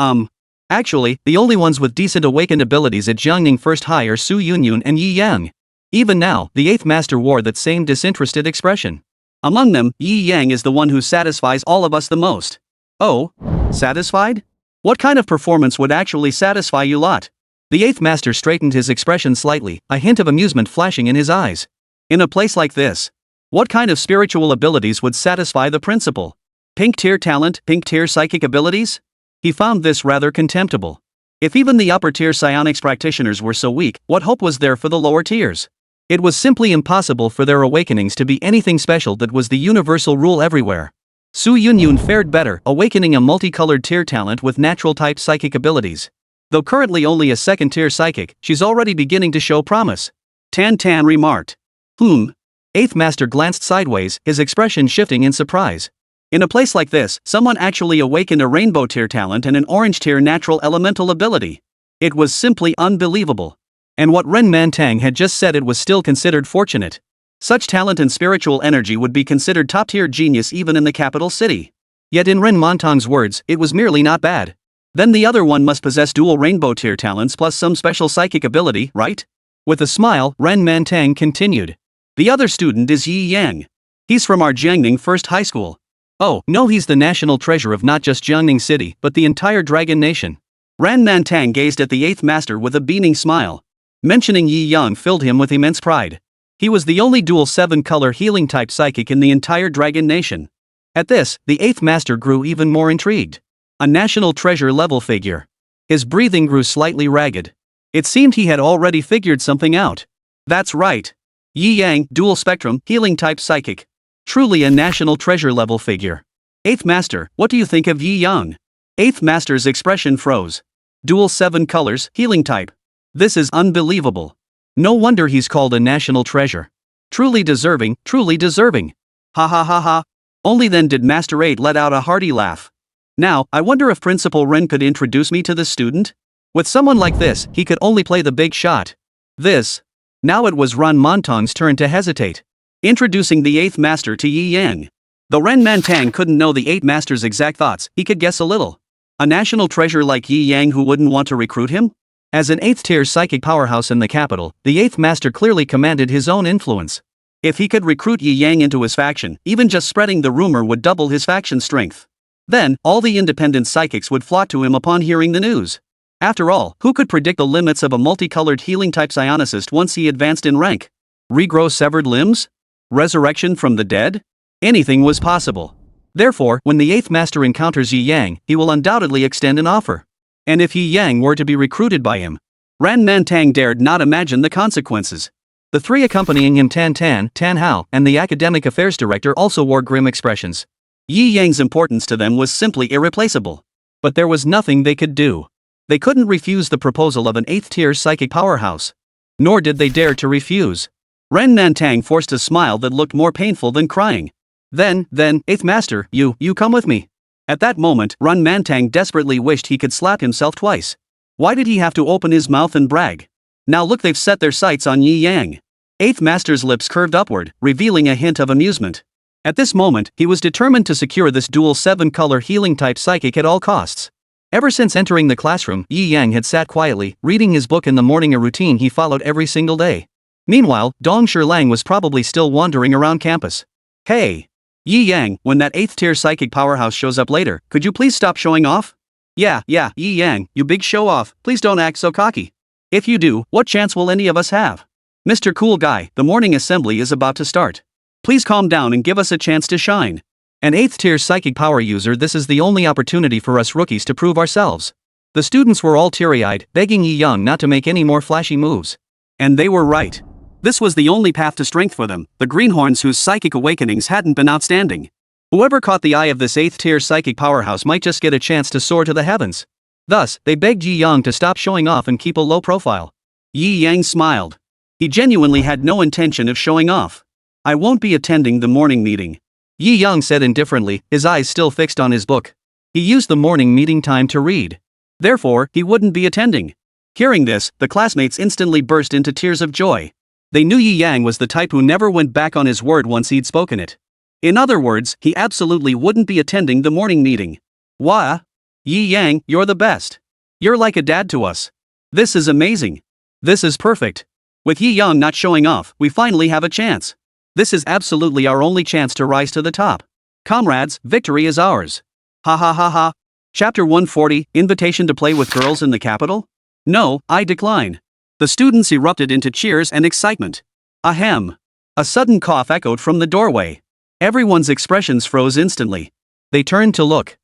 Actually, the only ones with decent awakened abilities at Jiangning First High are Su Yunyun and Yi Yang. Even now, the 8th Master wore that same disinterested expression. Among them, Yi Yang is the one who satisfies all of us the most. Oh? Satisfied? What kind of performance would actually satisfy you lot? The 8th Master straightened his expression slightly, a hint of amusement flashing in his eyes. In a place like this, what kind of spiritual abilities would satisfy the principal? Pink tier talent, pink tier psychic abilities? He found this rather contemptible. If even the upper tier psionics practitioners were so weak, what hope was there for the lower tiers? It was simply impossible for their awakenings to be anything special that was the universal rule everywhere. Su Yunyun fared better, awakening a multicolored tier talent with natural type psychic abilities. Though currently only a 2nd tier psychic, she's already beginning to show promise. Tan remarked. 8th Master glanced sideways, his expression shifting in surprise. In a place like this, someone actually awakened a rainbow tier talent and an orange tier natural elemental ability. It was simply unbelievable. And what Ren Mantang had just said, it was still considered fortunate. Such talent and spiritual energy would be considered top-tier genius even in the capital city. Yet in Ren Mantang's words, it was merely not bad. Then the other one must possess dual rainbow tier talents plus some special psychic ability, right? With a smile, Ren Mantang continued. The other student is Yi Yang. He's from our Jiangning First High School. Oh, no, he's the national treasure of not just Jiangning City, but the entire Dragon Nation. Ren Mantang gazed at the 8th Master with a beaming smile. Mentioning Yi Yang filled him with immense pride. He was the only dual 7-color healing type psychic in the entire Dragon Nation. At this, the 8th Master grew even more intrigued. A national treasure level figure. His breathing grew slightly ragged. It seemed he had already figured something out. That's right. Yi Yang, dual spectrum, healing type psychic. Truly a national treasure level figure. 8th Master, what do you think of Yi Yang? 8th Master's expression froze. Dual 7 colors, healing type. This is unbelievable. No wonder he's called a national treasure. Truly deserving, truly deserving. Ha ha ha ha. Only then did Master 8 let out a hearty laugh. Now, I wonder if Principal Ren could introduce me to this student? With someone like this, he could only play the big shot. Now it was Ran Montang's turn to hesitate. Introducing the 8th Master to Yi Yang. Though Ren Mantang couldn't know the 8th Master's exact thoughts, he could guess a little. A national treasure like Yi Yang who wouldn't want to recruit him? As an 8th tier psychic powerhouse in the capital, the 8th Master clearly commanded his own influence. If he could recruit Yi Yang into his faction, even just spreading the rumor would double his faction strength. Then, all the independent psychics would flock to him upon hearing the news. After all, who could predict the limits of a multicolored healing type psionicist once he advanced in rank? Regrow severed limbs? Resurrection from the dead? Anything was possible. Therefore, when the 8th Master encounters Yi Yang, he will undoubtedly extend an offer. And if Yi Yang were to be recruited by him, Ran Mantang dared not imagine the consequences. The three accompanying him Tan Hao, and the academic affairs director also wore grim expressions. Yi Yang's importance to them was simply irreplaceable. But there was nothing they could do. They couldn't refuse the proposal of an 8th tier psychic powerhouse. Nor did they dare to refuse. Ren Mantang forced a smile that looked more painful than crying. Then, 8th Master, you come with me. At that moment, Ran Mantang desperately wished he could slap himself twice. Why did he have to open his mouth and brag? Now look, they've set their sights on Yi Yang. 8th Master's lips curved upward, revealing a hint of amusement. At this moment, he was determined to secure this dual 7-color healing type psychic at all costs. Ever since entering the classroom, Yi Yang had sat quietly, reading his book in the morning, a routine he followed every single day. Meanwhile, Dong Shilang was probably still wandering around campus. Hey! Yi Yang, when that 8th tier psychic powerhouse shows up later, could you please stop showing off? Yeah, Yi Yang, you big show off, please don't act so cocky. If you do, what chance will any of us have? Mr. Cool Guy, the morning assembly is about to start. Please calm down and give us a chance to shine. An 8th tier psychic power user, this is the only opportunity for us rookies to prove ourselves. The students were all teary-eyed, begging Yi Yang not to make any more flashy moves. And they were right. This was the only path to strength for them, the greenhorns whose psychic awakenings hadn't been outstanding. Whoever caught the eye of this 8th tier psychic powerhouse might just get a chance to soar to the heavens. Thus, they begged Yi Yang to stop showing off and keep a low profile. Yi Yang smiled. He genuinely had no intention of showing off. I won't be attending the morning meeting. Yi Yang said indifferently, his eyes still fixed on his book. He used the morning meeting time to read. Therefore, he wouldn't be attending. Hearing this, the classmates instantly burst into tears of joy. They knew Yi Yang was the type who never went back on his word once he'd spoken it. In other words, he absolutely wouldn't be attending the morning meeting. Wah! Yi Yang, you're the best. You're like a dad to us. This is amazing. This is perfect. With Yi Yang not showing off, we finally have a chance. This is absolutely our only chance to rise to the top. Comrades, victory is ours. Ha ha ha ha. Chapter 140, Invitation to Play with Girls in the Capital? No, I decline. The students erupted into cheers and excitement. Ahem. A sudden cough echoed from the doorway. Everyone's expressions froze instantly. They turned to look.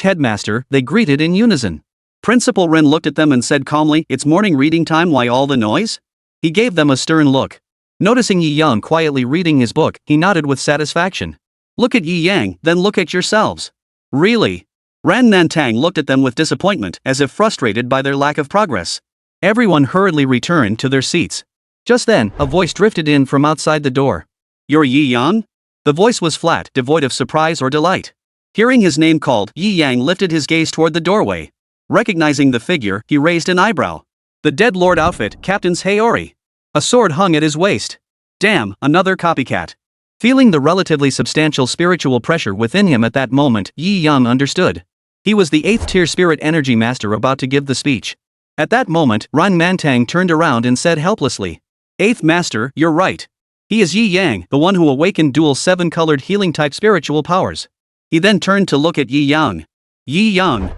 Headmaster, they greeted in unison. Principal Ren looked at them and said calmly, it's morning reading time, why all the noise? He gave them a stern look. Noticing Yi Yang quietly reading his book, he nodded with satisfaction. Look at Yi Yang, then look at yourselves. Really? Ran Nantang looked at them with disappointment, as if frustrated by their lack of progress. Everyone hurriedly returned to their seats. Just then, a voice drifted in from outside the door. You're Yi Yang? The voice was flat, devoid of surprise or delight. Hearing his name called, Yi Yang lifted his gaze toward the doorway. Recognizing the figure, he raised an eyebrow. The Dead Lord outfit, Captain's Heir. A sword hung at his waist. Damn, another copycat. Feeling the relatively substantial spiritual pressure within him at that moment, Yi Yang understood. He was the 8th tier spirit energy master about to give the speech. At that moment, Ran Mantang turned around and said helplessly. 8th Master, you're right. He is Yi Yang, the one who awakened dual 7-colored healing type spiritual powers. He then turned to look at Yi Yang. Yi Yang.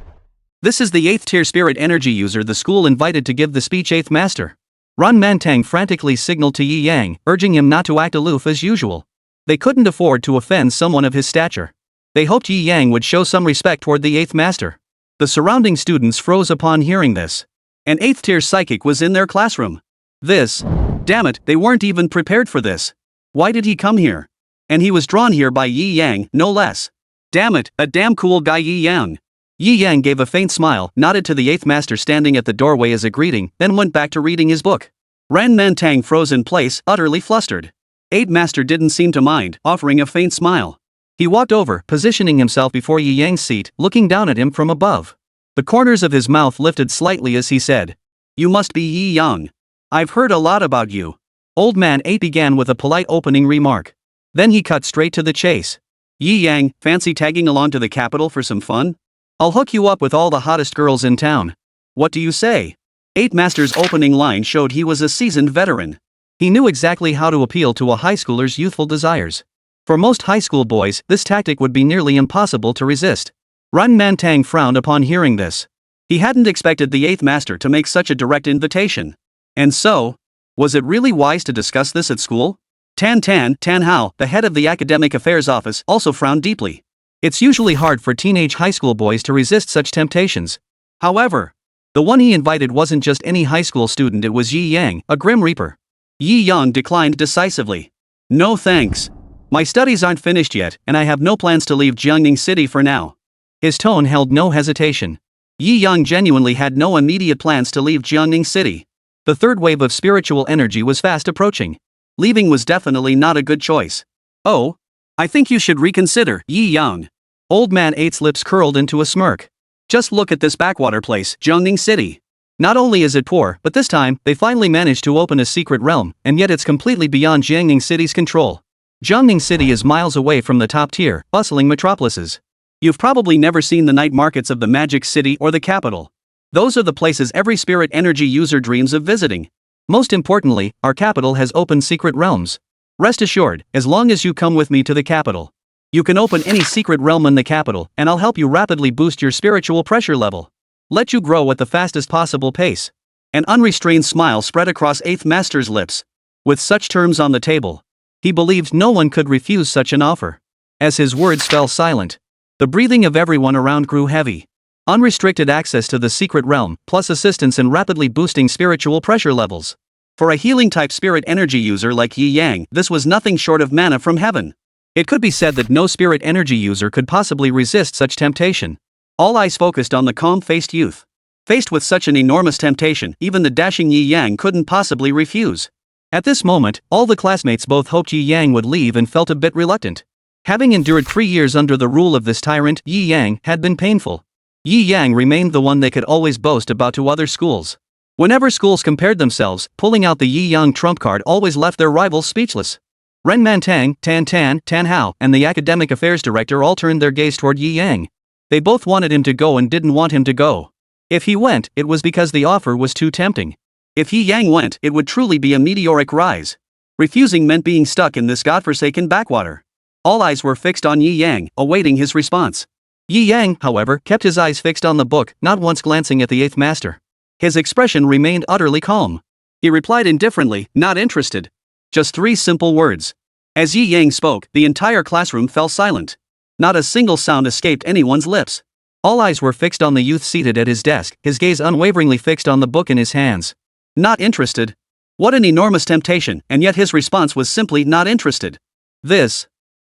This is the 8th tier spirit energy user the school invited to give the speech, 8th Master. Ran Mantang frantically signaled to Yi Yang, urging him not to act aloof as usual. They couldn't afford to offend someone of his stature. They hoped Yi Yang would show some respect toward the 8th master. The surrounding students froze upon hearing this. An 8th tier psychic was in their classroom. Damn it, they weren't even prepared for this. Why did he come here? And he was drawn here by Yi Yang, no less. Damn it, a damn cool guy Yi Yang. Yi Yang gave a faint smile, nodded to the 8th master standing at the doorway as a greeting, then went back to reading his book. Ren Mantang froze in place, utterly flustered. 8th master didn't seem to mind, offering a faint smile. He walked over, positioning himself before Yi Yang's seat, looking down at him from above. The corners of his mouth lifted slightly as he said, "You must be Yi Yang. I've heard a lot about you." Old Man 8 began with a polite opening remark. Then he cut straight to the chase. "Yi Yang, fancy tagging along to the capital for some fun? I'll hook you up with all the hottest girls in town. What do you say?" 8th master's opening line showed he was a seasoned veteran. He knew exactly how to appeal to a high schooler's youthful desires. For most high school boys, this tactic would be nearly impossible to resist. Ren Mantang frowned upon hearing this. He hadn't expected the 8th master to make such a direct invitation. And so, was it really wise to discuss this at school? Tan Hao, the head of the academic affairs office, also frowned deeply. It's usually hard for teenage high school boys to resist such temptations. However, the one he invited wasn't just any high school student, it was Yi Yang, a Grim Reaper. Yi Yang declined decisively. "No thanks. My studies aren't finished yet, and I have no plans to leave Jiangning City for now." His tone held no hesitation. Yi Yang genuinely had no immediate plans to leave Jiangning City. The third wave of spiritual energy was fast approaching. Leaving was definitely not a good choice. "Oh, I think you should reconsider, Yi Yang." Old Man 8's lips curled into a smirk. "Just look at this backwater place, Jiangning City. Not only is it poor, but this time, they finally managed to open a secret realm, and yet it's completely beyond Jiangning City's control. Jiangning City is miles away from the top-tier, bustling metropolises. You've probably never seen the night markets of the Magic City or the capital. Those are the places every spirit energy user dreams of visiting. Most importantly, our capital has opened secret realms. Rest assured, as long as you come with me to the capital, you can open any secret realm in the capital, and I'll help you rapidly boost your spiritual pressure level. Let you grow at the fastest possible pace." An unrestrained smile spread across 8th master's lips. With such terms on the table, he believed no one could refuse such an offer. As his words fell silent, the breathing of everyone around grew heavy. Unrestricted access to the secret realm, plus assistance in rapidly boosting spiritual pressure levels. For a healing-type spirit energy user like Yi Yang, this was nothing short of manna from heaven. It could be said that no spirit energy user could possibly resist such temptation. All eyes focused on the calm-faced youth. Faced with such an enormous temptation, even the dashing Yi Yang couldn't possibly refuse. At this moment, all the classmates both hoped Yi Yang would leave and felt a bit reluctant. Having endured 3 years under the rule of this tyrant, Yi Yang had been painful. Yi Yang remained the one they could always boast about to other schools. Whenever schools compared themselves, pulling out the Yi Yang trump card always left their rivals speechless. Ren Mantang, Tan Hao, and the academic affairs director all turned their gaze toward Yi Yang. They both wanted him to go and didn't want him to go. If he went, it was because the offer was too tempting. If Yi Yang went, it would truly be a meteoric rise. Refusing meant being stuck in this godforsaken backwater. All eyes were fixed on Yi Yang, awaiting his response. Yi Yang, however, kept his eyes fixed on the book, not once glancing at the 8th master. His expression remained utterly calm. He replied indifferently, not interested. Just 3 simple words. As Yi Yang spoke, the entire classroom fell silent. Not a single sound escaped anyone's lips. All eyes were fixed on the youth seated at his desk, his gaze unwaveringly fixed on the book in his hands. Not interested? What an enormous temptation, and yet his response was simply not interested.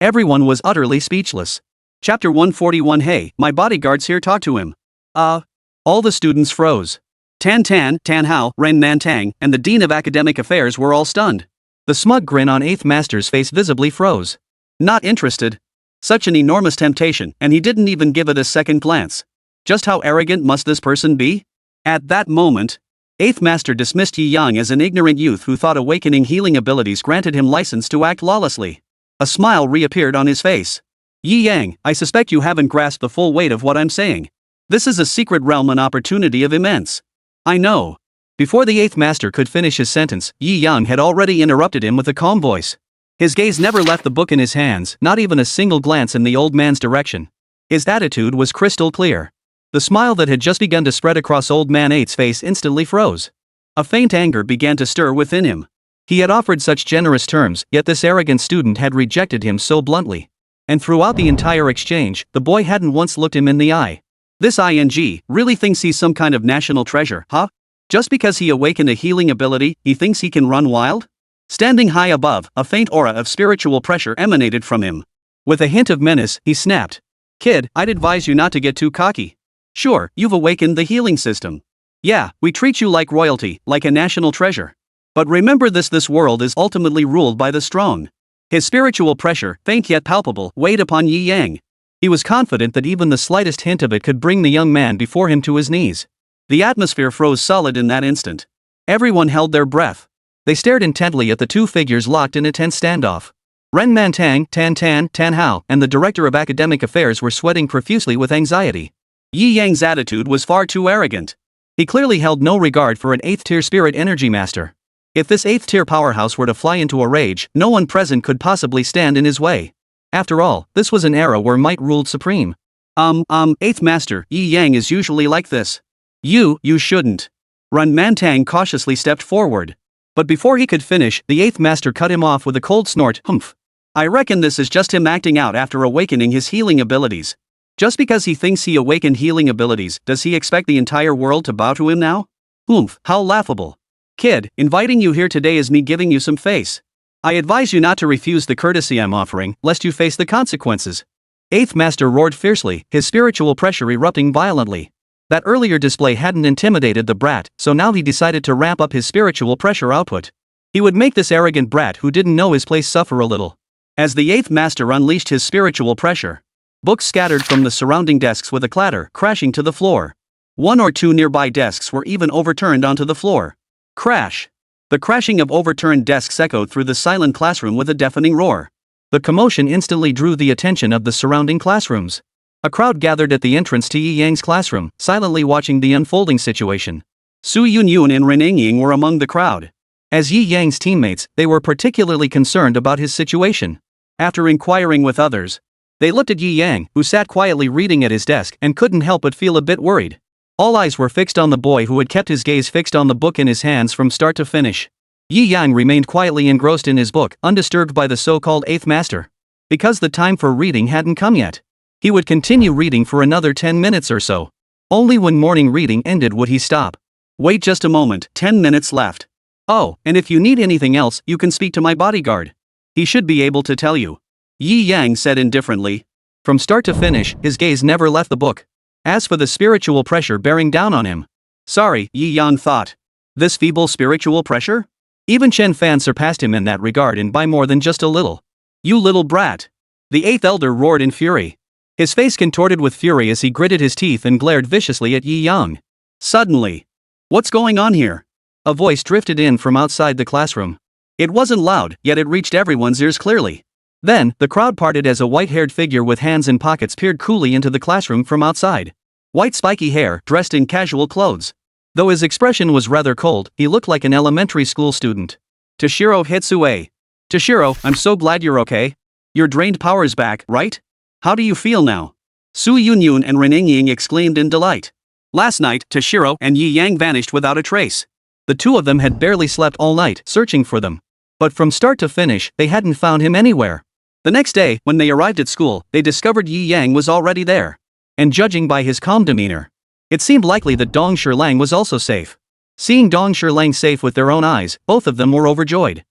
Everyone was utterly speechless. Chapter 141. Hey, my bodyguard's here, talk to him. All the students froze. Tan Hao, Ren Mantang, and the Dean of Academic Affairs were all stunned. The smug grin on 8th master's face visibly froze. Not interested? Such an enormous temptation, and he didn't even give it a second glance. Just how arrogant must this person be? At that moment, 8th master dismissed Yi Yang as an ignorant youth who thought awakening healing abilities granted him license to act lawlessly. A smile reappeared on his face. Yi Yang, I suspect you haven't grasped the full weight of what I'm saying. This is a secret realm, an opportunity of immense. I know. Before the 8th master could finish his sentence, Yi Yang had already interrupted him with a calm voice. His gaze never left the book in his hands, not even a single glance in the old man's direction. His attitude was crystal clear. The smile that had just begun to spread across Old Man 8's face instantly froze. A faint anger began to stir within him. He had offered such generous terms, yet this arrogant student had rejected him so bluntly. And throughout the entire exchange, the boy hadn't once looked him in the eye. This ING really thinks he's some kind of national treasure, huh? Just because he awakened a healing ability, he thinks he can run wild? Standing high above, a faint aura of spiritual pressure emanated from him. With a hint of menace, he snapped. Kid, I'd advise you not to get too cocky. Sure, you've awakened the healing system. Yeah, we treat you like royalty, like a national treasure. But remember this world is ultimately ruled by the strong. His spiritual pressure, faint yet palpable, weighed upon Yi Yang. He was confident that even the slightest hint of it could bring the young man before him to his knees. The atmosphere froze solid in that instant. Everyone held their breath. They stared intently at the two figures locked in a tense standoff. Ren Mantang, Tan Hao, and the director of academic affairs were sweating profusely with anxiety. Yi Yang's attitude was far too arrogant. He clearly held no regard for an 8th-tier spirit energy master. If this 8th-tier powerhouse were to fly into a rage, no one present could possibly stand in his way. After all, this was an era where might ruled supreme. 8th master, Yi Yang is usually like this. You shouldn't. Ren Mantang cautiously stepped forward. But before he could finish, the 8th master cut him off with a cold snort. Humph. I reckon this is just him acting out after awakening his healing abilities. Just because he thinks he awakened healing abilities, does he expect the entire world to bow to him now? Humph, how laughable. Kid, inviting you here today is me giving you some face. I advise you not to refuse the courtesy I'm offering, lest you face the consequences. 8th master roared fiercely, his spiritual pressure erupting violently. That earlier display hadn't intimidated the brat, so now he decided to ramp up his spiritual pressure output. He would make this arrogant brat who didn't know his place suffer a little. As the 8th master unleashed his spiritual pressure, books scattered from the surrounding desks with a clatter, crashing to the floor. One or two nearby desks were even overturned onto the floor. Crash! The crashing of overturned desks echoed through the silent classroom with a deafening roar. The commotion instantly drew the attention of the surrounding classrooms. A crowd gathered at the entrance to Yi Yang's classroom, silently watching the unfolding situation. Su Yunyun and Ren Ying were among the crowd. As Yi Yang's teammates, they were particularly concerned about his situation. After inquiring with others, they looked at Yi Yang, who sat quietly reading at his desk, and couldn't help but feel a bit worried. All eyes were fixed on the boy who had kept his gaze fixed on the book in his hands from start to finish. Yi Yang remained quietly engrossed in his book, undisturbed by the so-called 8th master. Because the time for reading hadn't come yet. He would continue reading for another 10 minutes or so. Only when morning reading ended would he stop. Wait just a moment, 10 minutes left. Oh, and if you need anything else, you can speak to my bodyguard. He should be able to tell you. Yi Yang said indifferently. From start to finish, his gaze never left the book. As for the spiritual pressure bearing down on him. Sorry, Yi Yang thought. This feeble spiritual pressure? Even Chen Fan surpassed him in that regard and by more than just a little. You little brat. The 8th elder roared in fury. His face contorted with fury as he gritted his teeth and glared viciously at Yi Yang. Suddenly. What's going on here? A voice drifted in from outside the classroom. It wasn't loud, yet it reached everyone's ears clearly. Then, the crowd parted as a white-haired figure with hands in pockets peered coolly into the classroom from outside. White spiky hair, dressed in casual clothes. Though his expression was rather cold, he looked like an elementary school student. Toshiro Hitsue. Toshiro, I'm so glad you're okay. Your drained power's back, right? How do you feel now? Su Yunyun and Ren Ying exclaimed in delight. Last night, Toshiro and Yi Yang vanished without a trace. The two of them had barely slept all night, searching for them. But from start to finish, they hadn't found him anywhere. The next day, when they arrived at school, they discovered Yi Yang was already there. And judging by his calm demeanor, it seemed likely that Dong Shilang was also safe. Seeing Dong Shilang safe with their own eyes, both of them were overjoyed.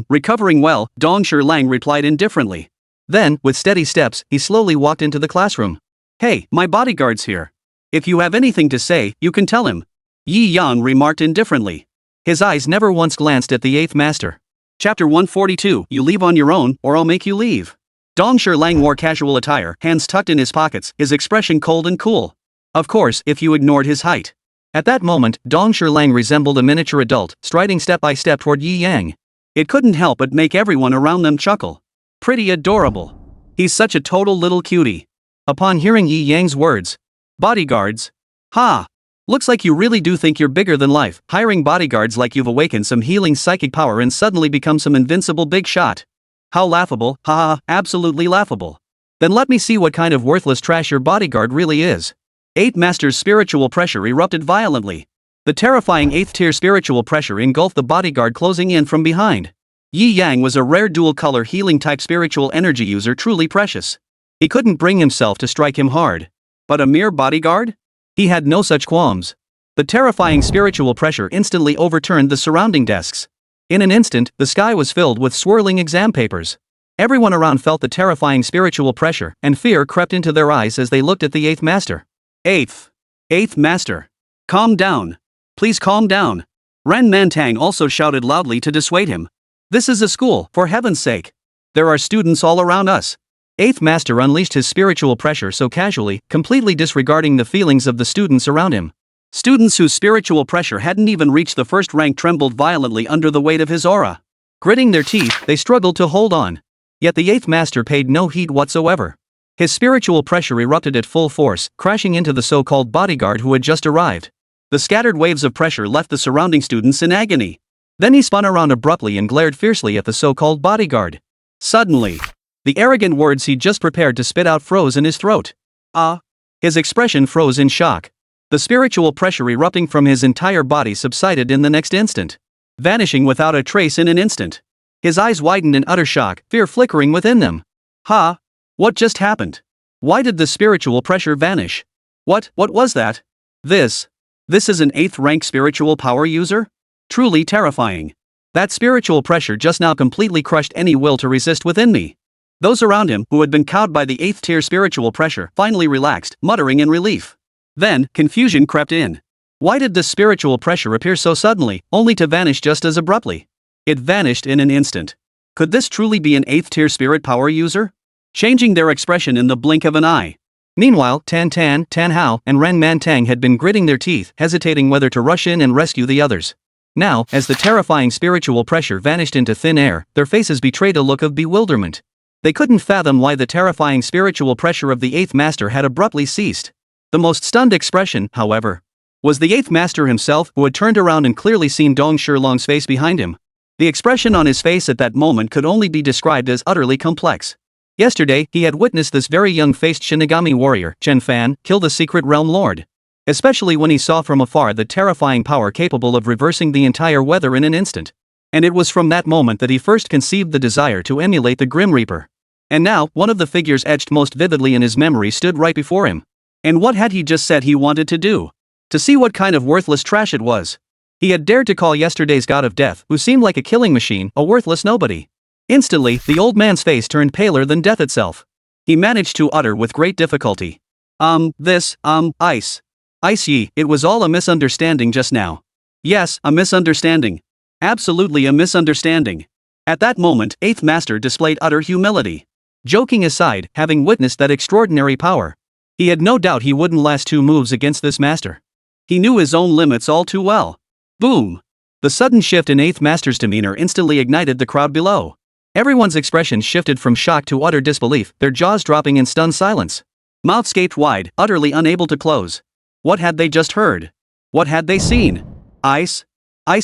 Recovering well, Dong Shilang replied indifferently. Then, with steady steps, he slowly walked into the classroom. Hey, my bodyguard's here. If you have anything to say, you can tell him. Yi Yang remarked indifferently. His eyes never once glanced at the 8th master. Chapter 142, You leave on your own, or I'll make you leave. Dong Shilang wore casual attire, hands tucked in his pockets, his expression cold and cool. Of course, if you ignored his height. At that moment, Dong Shilang resembled a miniature adult, striding step by step toward Yi Yang. It couldn't help but make everyone around them chuckle. Pretty adorable. He's such a total little cutie. Upon hearing Yi Yang's words, bodyguards. Ha! Looks like you really do think you're bigger than life, hiring bodyguards like you've awakened some healing psychic power and suddenly become some invincible big shot. How laughable, ha, absolutely laughable. Then let me see what kind of worthless trash your bodyguard really is. 8th Master's spiritual pressure erupted violently. The terrifying 8th tier spiritual pressure engulfed the bodyguard closing in from behind. Yi Yang was a rare dual-color healing-type spiritual energy user, truly precious. He couldn't bring himself to strike him hard. But a mere bodyguard? He had no such qualms. The terrifying spiritual pressure instantly overturned the surrounding desks. In an instant, the sky was filled with swirling exam papers. Everyone around felt the terrifying spiritual pressure, and fear crept into their eyes as they looked at the 8th master. Eighth master. Calm down. Please calm down. Ren Mantang also shouted loudly to dissuade him. This is a school, for heaven's sake. There are students all around us. 8th master unleashed his spiritual pressure so casually, completely disregarding the feelings of the students around him. Students whose spiritual pressure hadn't even reached the first rank trembled violently under the weight of his aura. Gritting their teeth, they struggled to hold on. Yet the 8th master paid no heed whatsoever. His spiritual pressure erupted at full force, crashing into the so-called bodyguard who had just arrived. The scattered waves of pressure left the surrounding students in agony. Then he spun around abruptly and glared fiercely at the so-called bodyguard. Suddenly, the arrogant words he just prepared to spit out froze in his throat. His expression froze in shock. The spiritual pressure erupting from his entire body subsided in the next instant, vanishing without a trace in an instant. His eyes widened in utter shock, fear flickering within them. What just happened? Why did the spiritual pressure vanish? What was that? This is an 8th rank spiritual power user? Truly terrifying. That spiritual pressure just now completely crushed any will to resist within me. Those around him, who had been cowed by the 8th tier spiritual pressure, finally relaxed, muttering in relief. Then, confusion crept in. Why did this spiritual pressure appear so suddenly, only to vanish just as abruptly? It vanished in an instant. Could this truly be an 8th tier spirit power user? Changing their expression in the blink of an eye. Meanwhile, Tan Hao, and Ren Mantang had been gritting their teeth, hesitating whether to rush in and rescue the others. Now, as the terrifying spiritual pressure vanished into thin air, their faces betrayed a look of bewilderment. They couldn't fathom why the terrifying spiritual pressure of the 8th master had abruptly ceased. The most stunned expression, however, was the 8th master himself, who had turned around and clearly seen Dong Shilong's face behind him. The expression on his face at that moment could only be described as utterly complex. Yesterday, he had witnessed this very young-faced Shinigami warrior, Chen Fan, kill the secret realm lord. Especially when he saw from afar the terrifying power capable of reversing the entire weather in an instant. And it was from that moment that he first conceived the desire to emulate the Grim Reaper. And now, one of the figures etched most vividly in his memory stood right before him. And what had he just said he wanted to do? To see what kind of worthless trash it was. He had dared to call yesterday's god of death, who seemed like a killing machine, a worthless nobody. Instantly, the old man's face turned paler than death itself. He managed to utter with great difficulty. Ice ye, it was all a misunderstanding just now. Yes, a misunderstanding. Absolutely a misunderstanding. At that moment, 8th master displayed utter humility. Joking aside, having witnessed that extraordinary power, he had no doubt he wouldn't last 2 moves against this master. He knew his own limits all too well. Boom! The sudden shift in 8th master's demeanor instantly ignited the crowd below. Everyone's expression shifted from shock to utter disbelief, their jaws dropping in stunned silence. Mouths gaped wide, utterly unable to close. What had they just heard? What had they seen? Ice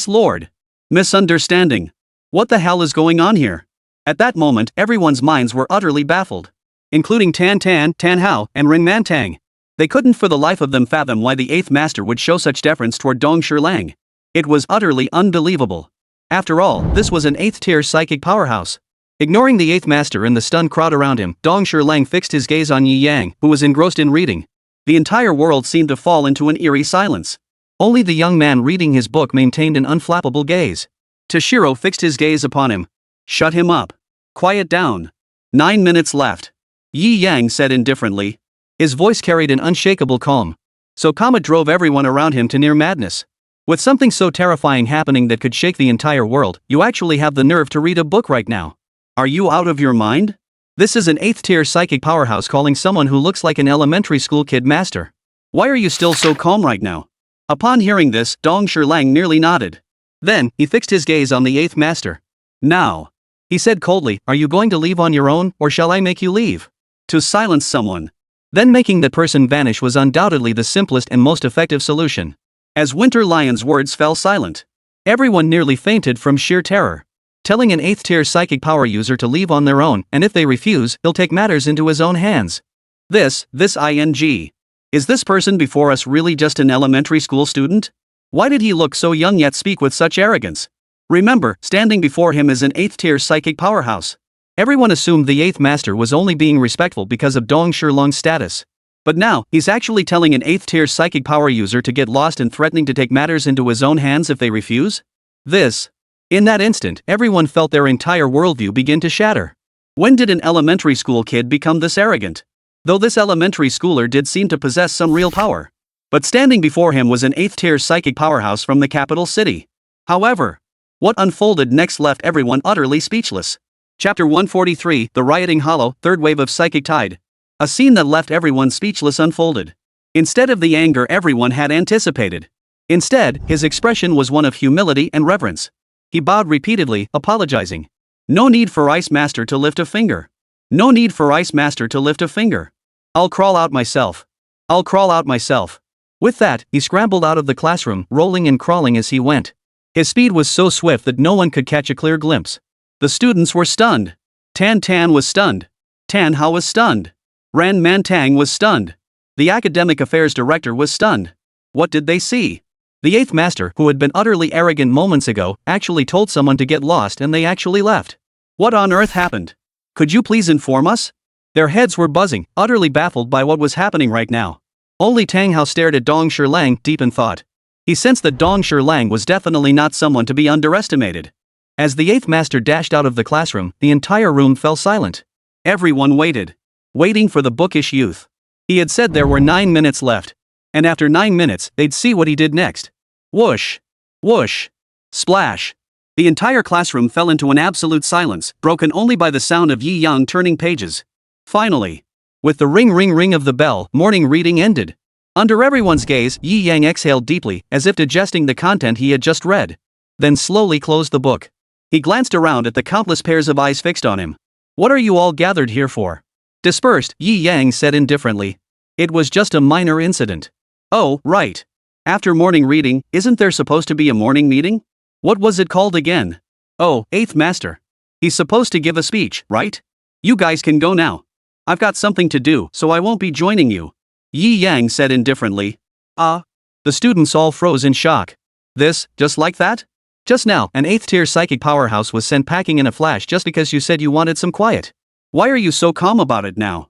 Lord. Misunderstanding. What the hell is going on here? At that moment, everyone's minds were utterly baffled. Including Tan Hao, and Ren Mantang. They couldn't for the life of them fathom why the 8th master would show such deference toward Dong Shilong. It was utterly unbelievable. After all, this was an 8th tier psychic powerhouse. Ignoring the 8th master and the stunned crowd around him, Dong Shilong fixed his gaze on Yi Yang, who was engrossed in reading. The entire world seemed to fall into an eerie silence. Only the young man reading his book maintained an unflappable gaze. Toshiro fixed his gaze upon him. Shut him up. Quiet down. 9 minutes left. Yi Yang said indifferently. His voice carried an unshakable calm. So Kama drove everyone around him to near madness. With something so terrifying happening that could shake the entire world, you actually have the nerve to read a book right now. Are you out of your mind? This is an 8th tier psychic powerhouse calling someone who looks like an elementary school kid master. Why are you still so calm right now? Upon hearing this, Dong Shilong nearly nodded. Then, he fixed his gaze on the 8th master. Now, he said coldly, are you going to leave on your own, or shall I make you leave? To silence someone. Then making that person vanish was undoubtedly the simplest and most effective solution. As Winter Lion's words fell silent, everyone nearly fainted from sheer terror. Telling an 8th tier psychic power user to leave on their own, and if they refuse, he'll take matters into his own hands. This ing. Is this person before us really just an elementary school student? Why did he look so young yet speak with such arrogance? Remember, standing before him is an 8th-tier psychic powerhouse. Everyone assumed the 8th master was only being respectful because of Dong Shilong's status. But now, he's actually telling an 8th-tier psychic power user to get lost and threatening to take matters into his own hands if they refuse? In that instant, everyone felt their entire worldview begin to shatter. When did an elementary school kid become this arrogant? Though this elementary schooler did seem to possess some real power. But standing before him was an 8th-tier psychic powerhouse from the capital city. However, what unfolded next left everyone utterly speechless. Chapter 143, The Rioting Hollow, Third Wave of Psychic Tide. A scene that left everyone speechless unfolded. Instead of the anger everyone had anticipated. Instead, his expression was one of humility and reverence. He bowed repeatedly, apologizing. No need for Ice Master to lift a finger. No need for Ice Master to lift a finger. I'll crawl out myself. I'll crawl out myself. With that, he scrambled out of the classroom, rolling and crawling as he went. His speed was so swift that no one could catch a clear glimpse. The students were stunned. Tan Tan was stunned. Tan Hao was stunned. Ran Man Tang was stunned. The academic affairs director was stunned. What did they see? The 8th master, who had been utterly arrogant moments ago, actually told someone to get lost and they actually left. What on earth happened? Could you please inform us? Their heads were buzzing, utterly baffled by what was happening right now. Only Tang Hao stared at Dong Shirlang, deep in thought. He sensed that Dong Shirlang was definitely not someone to be underestimated. As the 8th master dashed out of the classroom, the entire room fell silent. Everyone waited. Waiting for the bookish youth. He had said there were 9 minutes left. And after 9 minutes, they'd see what he did next. Whoosh! Whoosh! Splash! The entire classroom fell into an absolute silence, broken only by the sound of Yi Yang turning pages. Finally, with the ring ring ring of the bell, morning reading ended. Under everyone's gaze, Yi Yang exhaled deeply, as if digesting the content he had just read. Then slowly closed the book. He glanced around at the countless pairs of eyes fixed on him. What are you all gathered here for? Dispersed, Yi Yang said indifferently. It was just a minor incident. Oh, right. After morning reading, isn't there supposed to be a morning meeting? What was it called again? Oh, 8th master. He's supposed to give a speech, right? You guys can go now. I've got something to do, so I won't be joining you. Yi Yang said indifferently. The students all froze in shock. Just like that? Just now, an 8th-tier psychic powerhouse was sent packing in a flash just because you said you wanted some quiet. Why are you so calm about it now?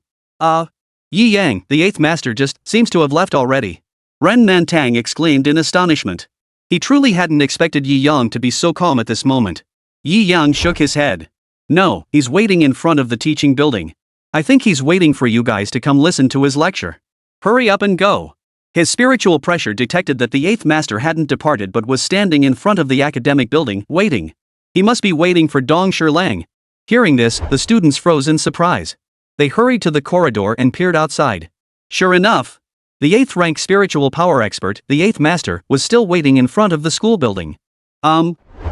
Yi Yang, the 8th master just seems to have left already. Ren Nantang exclaimed in astonishment. He truly hadn't expected Yi Yang to be so calm at this moment. Yi Yang shook his head. No, he's waiting in front of the teaching building. I think he's waiting for you guys to come listen to his lecture. Hurry up and go. His spiritual pressure detected that the 8th master hadn't departed but was standing in front of the academic building, waiting. He must be waiting for Dong Shirlang. Hearing this, the students froze in surprise. They hurried to the corridor and peered outside. Sure enough, the 8th-rank spiritual power expert, the 8th master, was still waiting in front of the school building.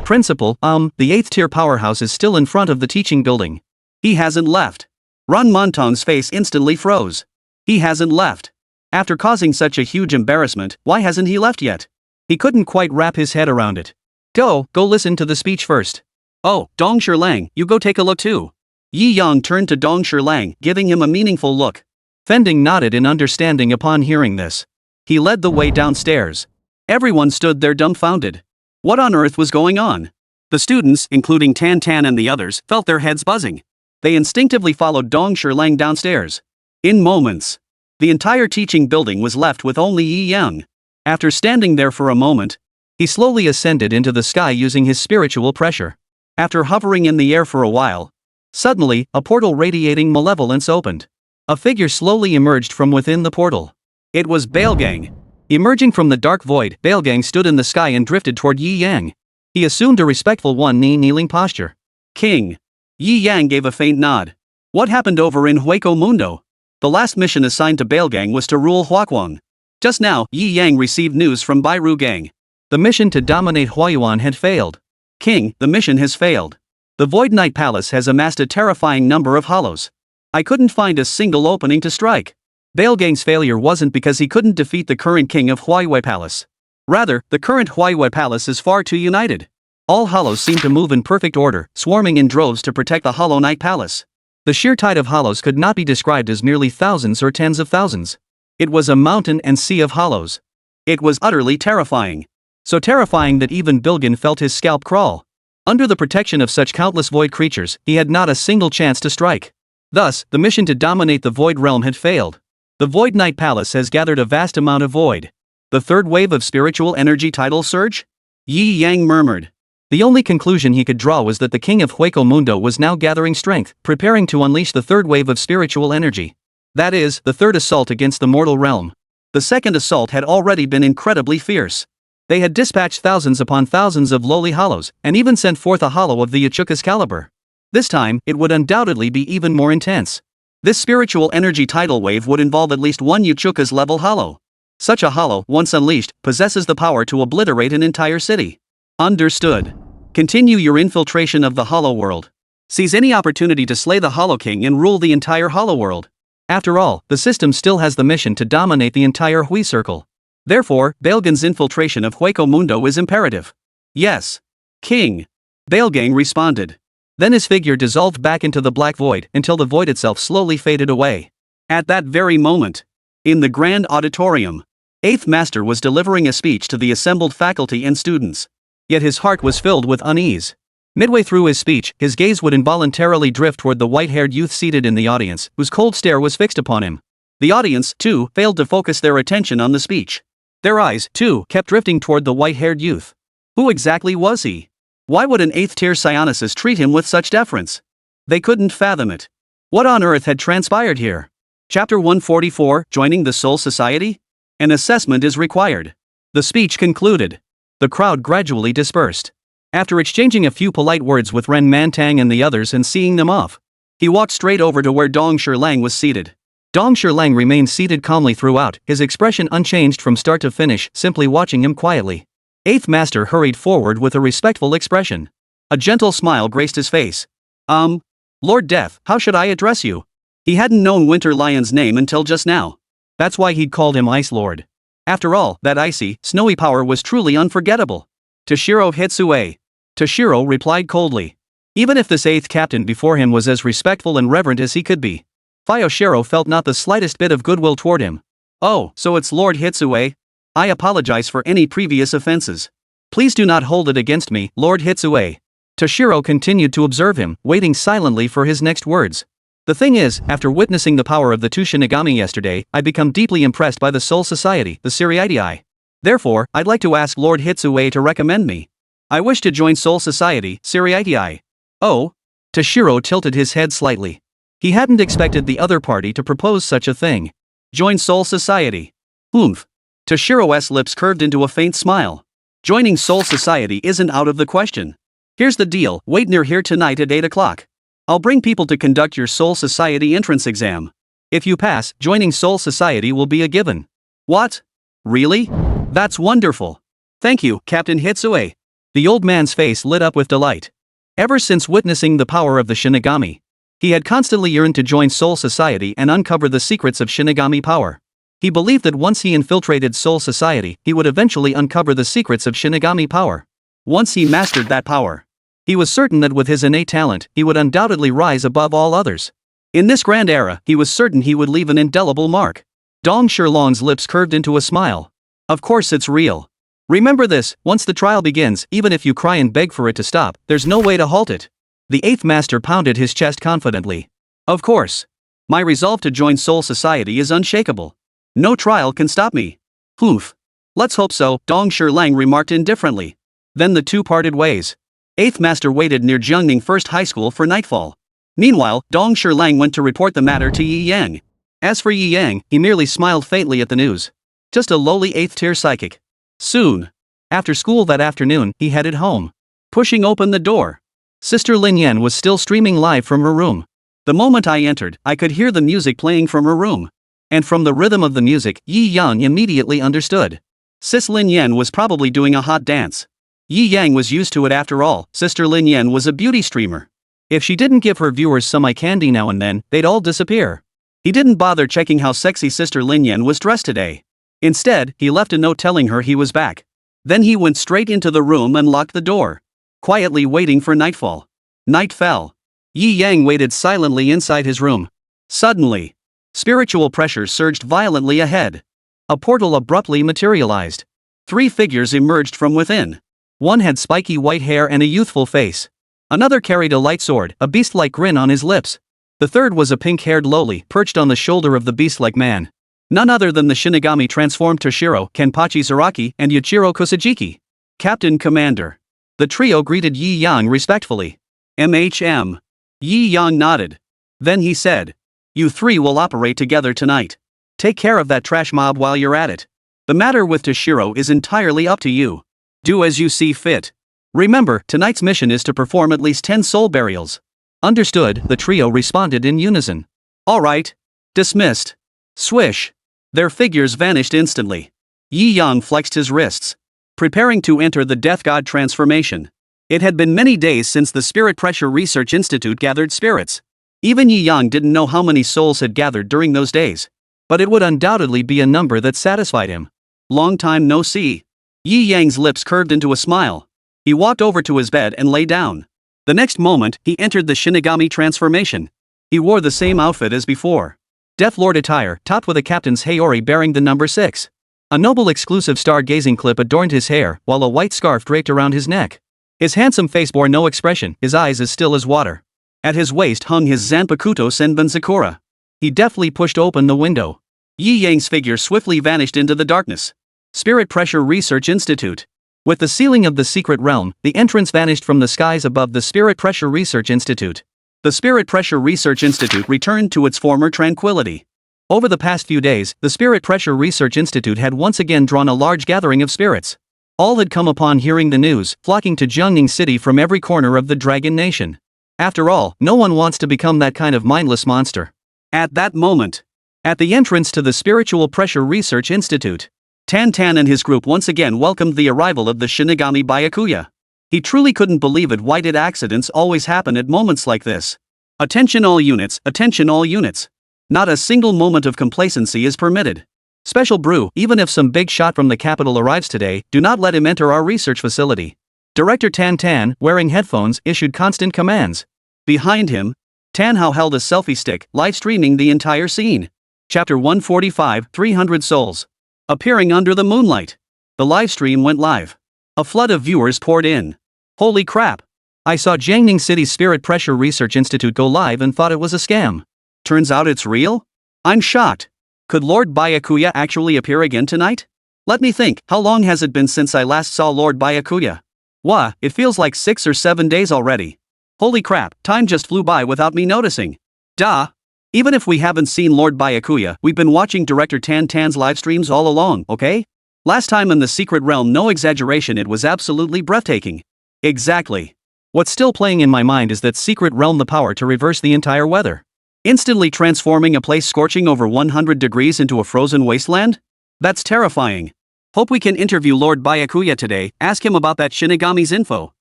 Principal, the 8th-tier powerhouse is still in front of the teaching building. He hasn't left. Ran Montong's face instantly froze. He hasn't left. After causing such a huge embarrassment, why hasn't he left yet? He couldn't quite wrap his head around it. Go listen to the speech first. Oh, Dong Shirlang, you go take a look too. Yi Yang turned to Dong Shirlang, giving him a meaningful look. Fending nodded in understanding upon hearing this. He led the way downstairs. Everyone stood there dumbfounded. What on earth was going on? The students, including Tan Tan and the others, felt their heads buzzing. They instinctively followed Dong Shirlang downstairs. In moments, the entire teaching building was left with only Yi Yang. After standing there for a moment, he slowly ascended into the sky using his spiritual pressure. After hovering in the air for a while, suddenly, a portal radiating malevolence opened. A figure slowly emerged from within the portal. It was Bailgang. Emerging from the dark void, Bailgang stood in the sky and drifted toward Yi Yang. He assumed a respectful one-knee kneeling posture. King. Yi Yang gave a faint nod. What happened over in Hueco Mundo? The last mission assigned to Bailgang was to rule Huaquang. Just now, Yi Yang received news from Bairu Gang. The mission to dominate Huayuan had failed. King, the mission has failed. The Void Knight Palace has amassed a terrifying number of hollows. I couldn't find a single opening to strike. Bailgang's failure wasn't because he couldn't defeat the current king of Huaiyue Palace. Rather, the current Huaiyue Palace is far too united. All hollows seem to move in perfect order, swarming in droves to protect the Hollow Knight Palace. The sheer tide of hollows could not be described as merely thousands or tens of thousands. It was a mountain and sea of hollows. It was utterly terrifying. So terrifying that even Bilgin felt his scalp crawl. Under the protection of such countless void creatures, he had not a single chance to strike. Thus, the mission to dominate the void realm had failed. The Void Knight Palace has gathered a vast amount of void. The third wave of spiritual energy tidal surge? Yi Yang murmured. The only conclusion he could draw was that the king of Hueco Mundo was now gathering strength, preparing to unleash the third wave of spiritual energy. That is, the third assault against the mortal realm. The second assault had already been incredibly fierce. They had dispatched thousands upon thousands of lowly hollows, and even sent forth a hollow of the Yachuka's caliber. This time, it would undoubtedly be even more intense. This spiritual energy tidal wave would involve at least one Yachuka's level hollow. Such a hollow, once unleashed, possesses the power to obliterate an entire city. Understood. Continue your infiltration of the hollow world. Seize any opportunity to slay the Hollow King and rule the entire hollow world. After all, the system still has the mission to dominate the entire Hui circle. Therefore, Baelgan's infiltration of Hueco Mundo is imperative. Yes. King. Baelgang responded. Then his figure dissolved back into the black void until the void itself slowly faded away. At that very moment, in the grand auditorium, 8th Master was delivering a speech to the assembled faculty and students. Yet his heart was filled with unease. Midway through his speech, his gaze would involuntarily drift toward the white-haired youth seated in the audience, whose cold stare was fixed upon him. The audience, too, failed to focus their attention on the speech. Their eyes, too, kept drifting toward the white-haired youth. Who exactly was he? Why would an 8th-tier psionicist treat him with such deference? They couldn't fathom it. What on earth had transpired here? Chapter 144, Joining the Soul Society? An assessment is required. The speech concluded. The crowd gradually dispersed. After exchanging a few polite words with Ren Mantang and the others and seeing them off, he walked straight over to where Dong Shilang was seated. Dong Shilang remained seated calmly throughout, his expression unchanged from start to finish, simply watching him quietly. 8th Master hurried forward with a respectful expression. A gentle smile graced his face. Lord Death, how should I address you? He hadn't known Winter Lion's name until just now. That's why he'd called him Ice Lord. After all, that icy, snowy power was truly unforgettable. Toshiro Hitsue. Toshiro replied coldly. Even if this 8th captain before him was as respectful and reverent as he could be, Fyoshiro felt not the slightest bit of goodwill toward him. Oh, so it's Lord Hitsue? I apologize for any previous offenses. Please do not hold it against me, Lord Hitsue. Toshiro continued to observe him, waiting silently for his next words. The thing is, after witnessing the power of the two Shinigami yesterday, I become deeply impressed by the Soul Society, the Siriitii. Therefore, I'd like to ask Lord Hitsue to recommend me. I wish to join Soul Society, Siriitii. Oh? Toshiro tilted his head slightly. He hadn't expected the other party to propose such a thing. Join Soul Society. Oomph. Toshiro's lips curved into a faint smile. Joining Soul Society isn't out of the question. Here's the deal, wait near here tonight at 8 o'clock. I'll bring people to conduct your Soul Society entrance exam. If you pass, joining Soul Society will be a given. What? Really? That's wonderful. Thank you, Captain Hitsue. The old man's face lit up with delight. Ever since witnessing the power of the Shinigami, he had constantly yearned to join Soul Society and uncover the secrets of Shinigami power. He believed that once he infiltrated Soul Society, he would eventually uncover the secrets of Shinigami power. Once he mastered that power, he was certain that with his innate talent, he would undoubtedly rise above all others. In this grand era, he was certain he would leave an indelible mark. Dong Shilong's lips curved into a smile. Of course it's real. Remember this, once the trial begins, even if you cry and beg for it to stop, there's no way to halt it. The 8th Master pounded his chest confidently. Of course. My resolve to join Soul Society is unshakable. No trial can stop me. Humph. Let's hope so, Dong Shilang remarked indifferently. Then the two parted ways. 8th Master waited near Jiangning First High School for nightfall. Meanwhile, Dong Shilang went to report the matter to Yi Yang. As for Yi Yang, he merely smiled faintly at the news. Just a lowly 8th-tier psychic. Soon. After school that afternoon, he headed home. Pushing open the door, Sister Lin Yan was still streaming live from her room. The moment I entered, I could hear the music playing from her room. And from the rhythm of the music, Yi Yang immediately understood. Sis Lin Yan was probably doing a hot dance. Yi Yang was used to it after all, Sister Lin Yan was a beauty streamer. If she didn't give her viewers some eye candy now and then, they'd all disappear. He didn't bother checking how sexy Sister Lin Yan was dressed today. Instead, he left a note telling her he was back. Then he went straight into the room and locked the door, quietly waiting for nightfall. Night fell. Yi Yang waited silently inside his room. Suddenly, spiritual pressure surged violently ahead. A portal abruptly materialized. 3 figures emerged from within. One had spiky white hair and a youthful face. Another carried a light sword, a beast-like grin on his lips. The third was a pink-haired lowly, perched on the shoulder of the beast-like man. None other than the Shinigami transformed Toshiro, Kenpachi Zaraki, and Yuichiro Kusajiki. Captain Commander. The trio greeted Yi Yang respectfully. MHM. Yi Yang nodded. Then he said, "You three will operate together tonight. Take care of that trash mob while you're at it. The matter with Toshiro is entirely up to you. Do as you see fit. Remember, tonight's mission is to perform at least 10 soul burials." Understood, the trio responded in unison. All right. Dismissed. Swish. Their figures vanished instantly. Yi Yang flexed his wrists, preparing to enter the Death God transformation. It had been many days since the Spirit Pressure Research Institute gathered spirits. Even Yi Yang didn't know how many souls had gathered during those days. But it would undoubtedly be a number that satisfied him. Long time no see. Yi Yang's lips curved into a smile. He walked over to his bed and lay down. The next moment, he entered the Shinigami transformation. He wore the same outfit as before. Death Lord attire, topped with a captain's Heir bearing the number 6. A noble exclusive star-gazing clip adorned his hair, while a white scarf draped around his neck. His handsome face bore no expression, his eyes as still as water. At his waist hung his Zanpakuto Senbon Sakura. He deftly pushed open the window. Yi Yang's figure swiftly vanished into the darkness. Spirit Pressure Research Institute. With the sealing of the secret realm, the entrance vanished from the skies above the Spirit Pressure Research Institute. The Spirit Pressure Research Institute returned to its former tranquility. Over the past few days, the Spirit Pressure Research Institute had once again drawn a large gathering of spirits. All had come upon hearing the news, flocking to Jiangning City from every corner of the Dragon Nation. After all, no one wants to become that kind of mindless monster. At that moment, at the entrance to the Spiritual Pressure Research Institute, Tan and his group once again welcomed the arrival of the Shinigami Byakuya. He truly couldn't believe it. Why did accidents always happen at moments like this? Attention all units, attention all units. Not a single moment of complacency is permitted. Special brew, even if some big shot from the capital arrives today, do not let him enter our research facility. Director Tan, wearing headphones, issued constant commands. Behind him, Tan Hao held a selfie stick, live streaming the entire scene. Chapter 145, 300 Souls. Appearing under the moonlight. The live stream went live. A flood of viewers poured in. Holy crap! I saw Jiangning City's Spirit Pressure Research Institute go live and thought it was a scam. Turns out it's real? I'm shocked. Could Lord Byakuya actually appear again tonight? Let me think, how long has it been since I last saw Lord Byakuya? Wah, it feels like 6 or 7 days already. Holy crap, time just flew by without me noticing. Duh! Even if we haven't seen Lord Byakuya, we've been watching Director Tan's live streams all along, okay? Last time in the Secret Realm, no exaggeration, it was absolutely breathtaking. Exactly. What's still playing in my mind is that Secret Realm, the power to reverse the entire weather. Instantly transforming a place scorching over 100 degrees into a frozen wasteland? That's terrifying. Hope we can interview Lord Byakuya today, ask him about that Shinigami's info.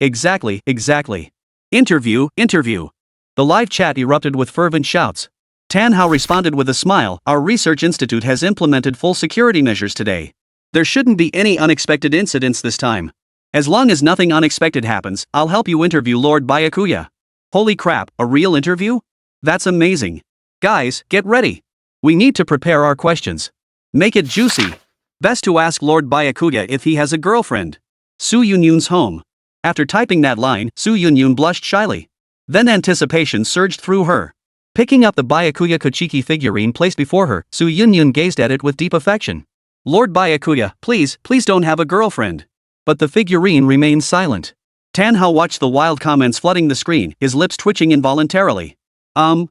Exactly. Interview. The live chat erupted with fervent shouts. Tan Hao responded with a smile. Our research institute has implemented full security measures today. There shouldn't be any unexpected incidents this time. As long as nothing unexpected happens, I'll help you interview Lord Byakuya. Holy crap, a real interview? That's amazing. Guys, get ready. We need to prepare our questions. Make it juicy. Best to ask Lord Byakuya if he has a girlfriend. Su Yunyun's home. After typing that line, Su Yunyun blushed shyly. Then anticipation surged through her. Picking up the Byakuya Kochiki figurine placed before her, Su Yunyun gazed at it with deep affection. Lord Byakuya, please don't have a girlfriend. But the figurine remained silent. Tan Hao watched the wild comments flooding the screen, his lips twitching involuntarily. I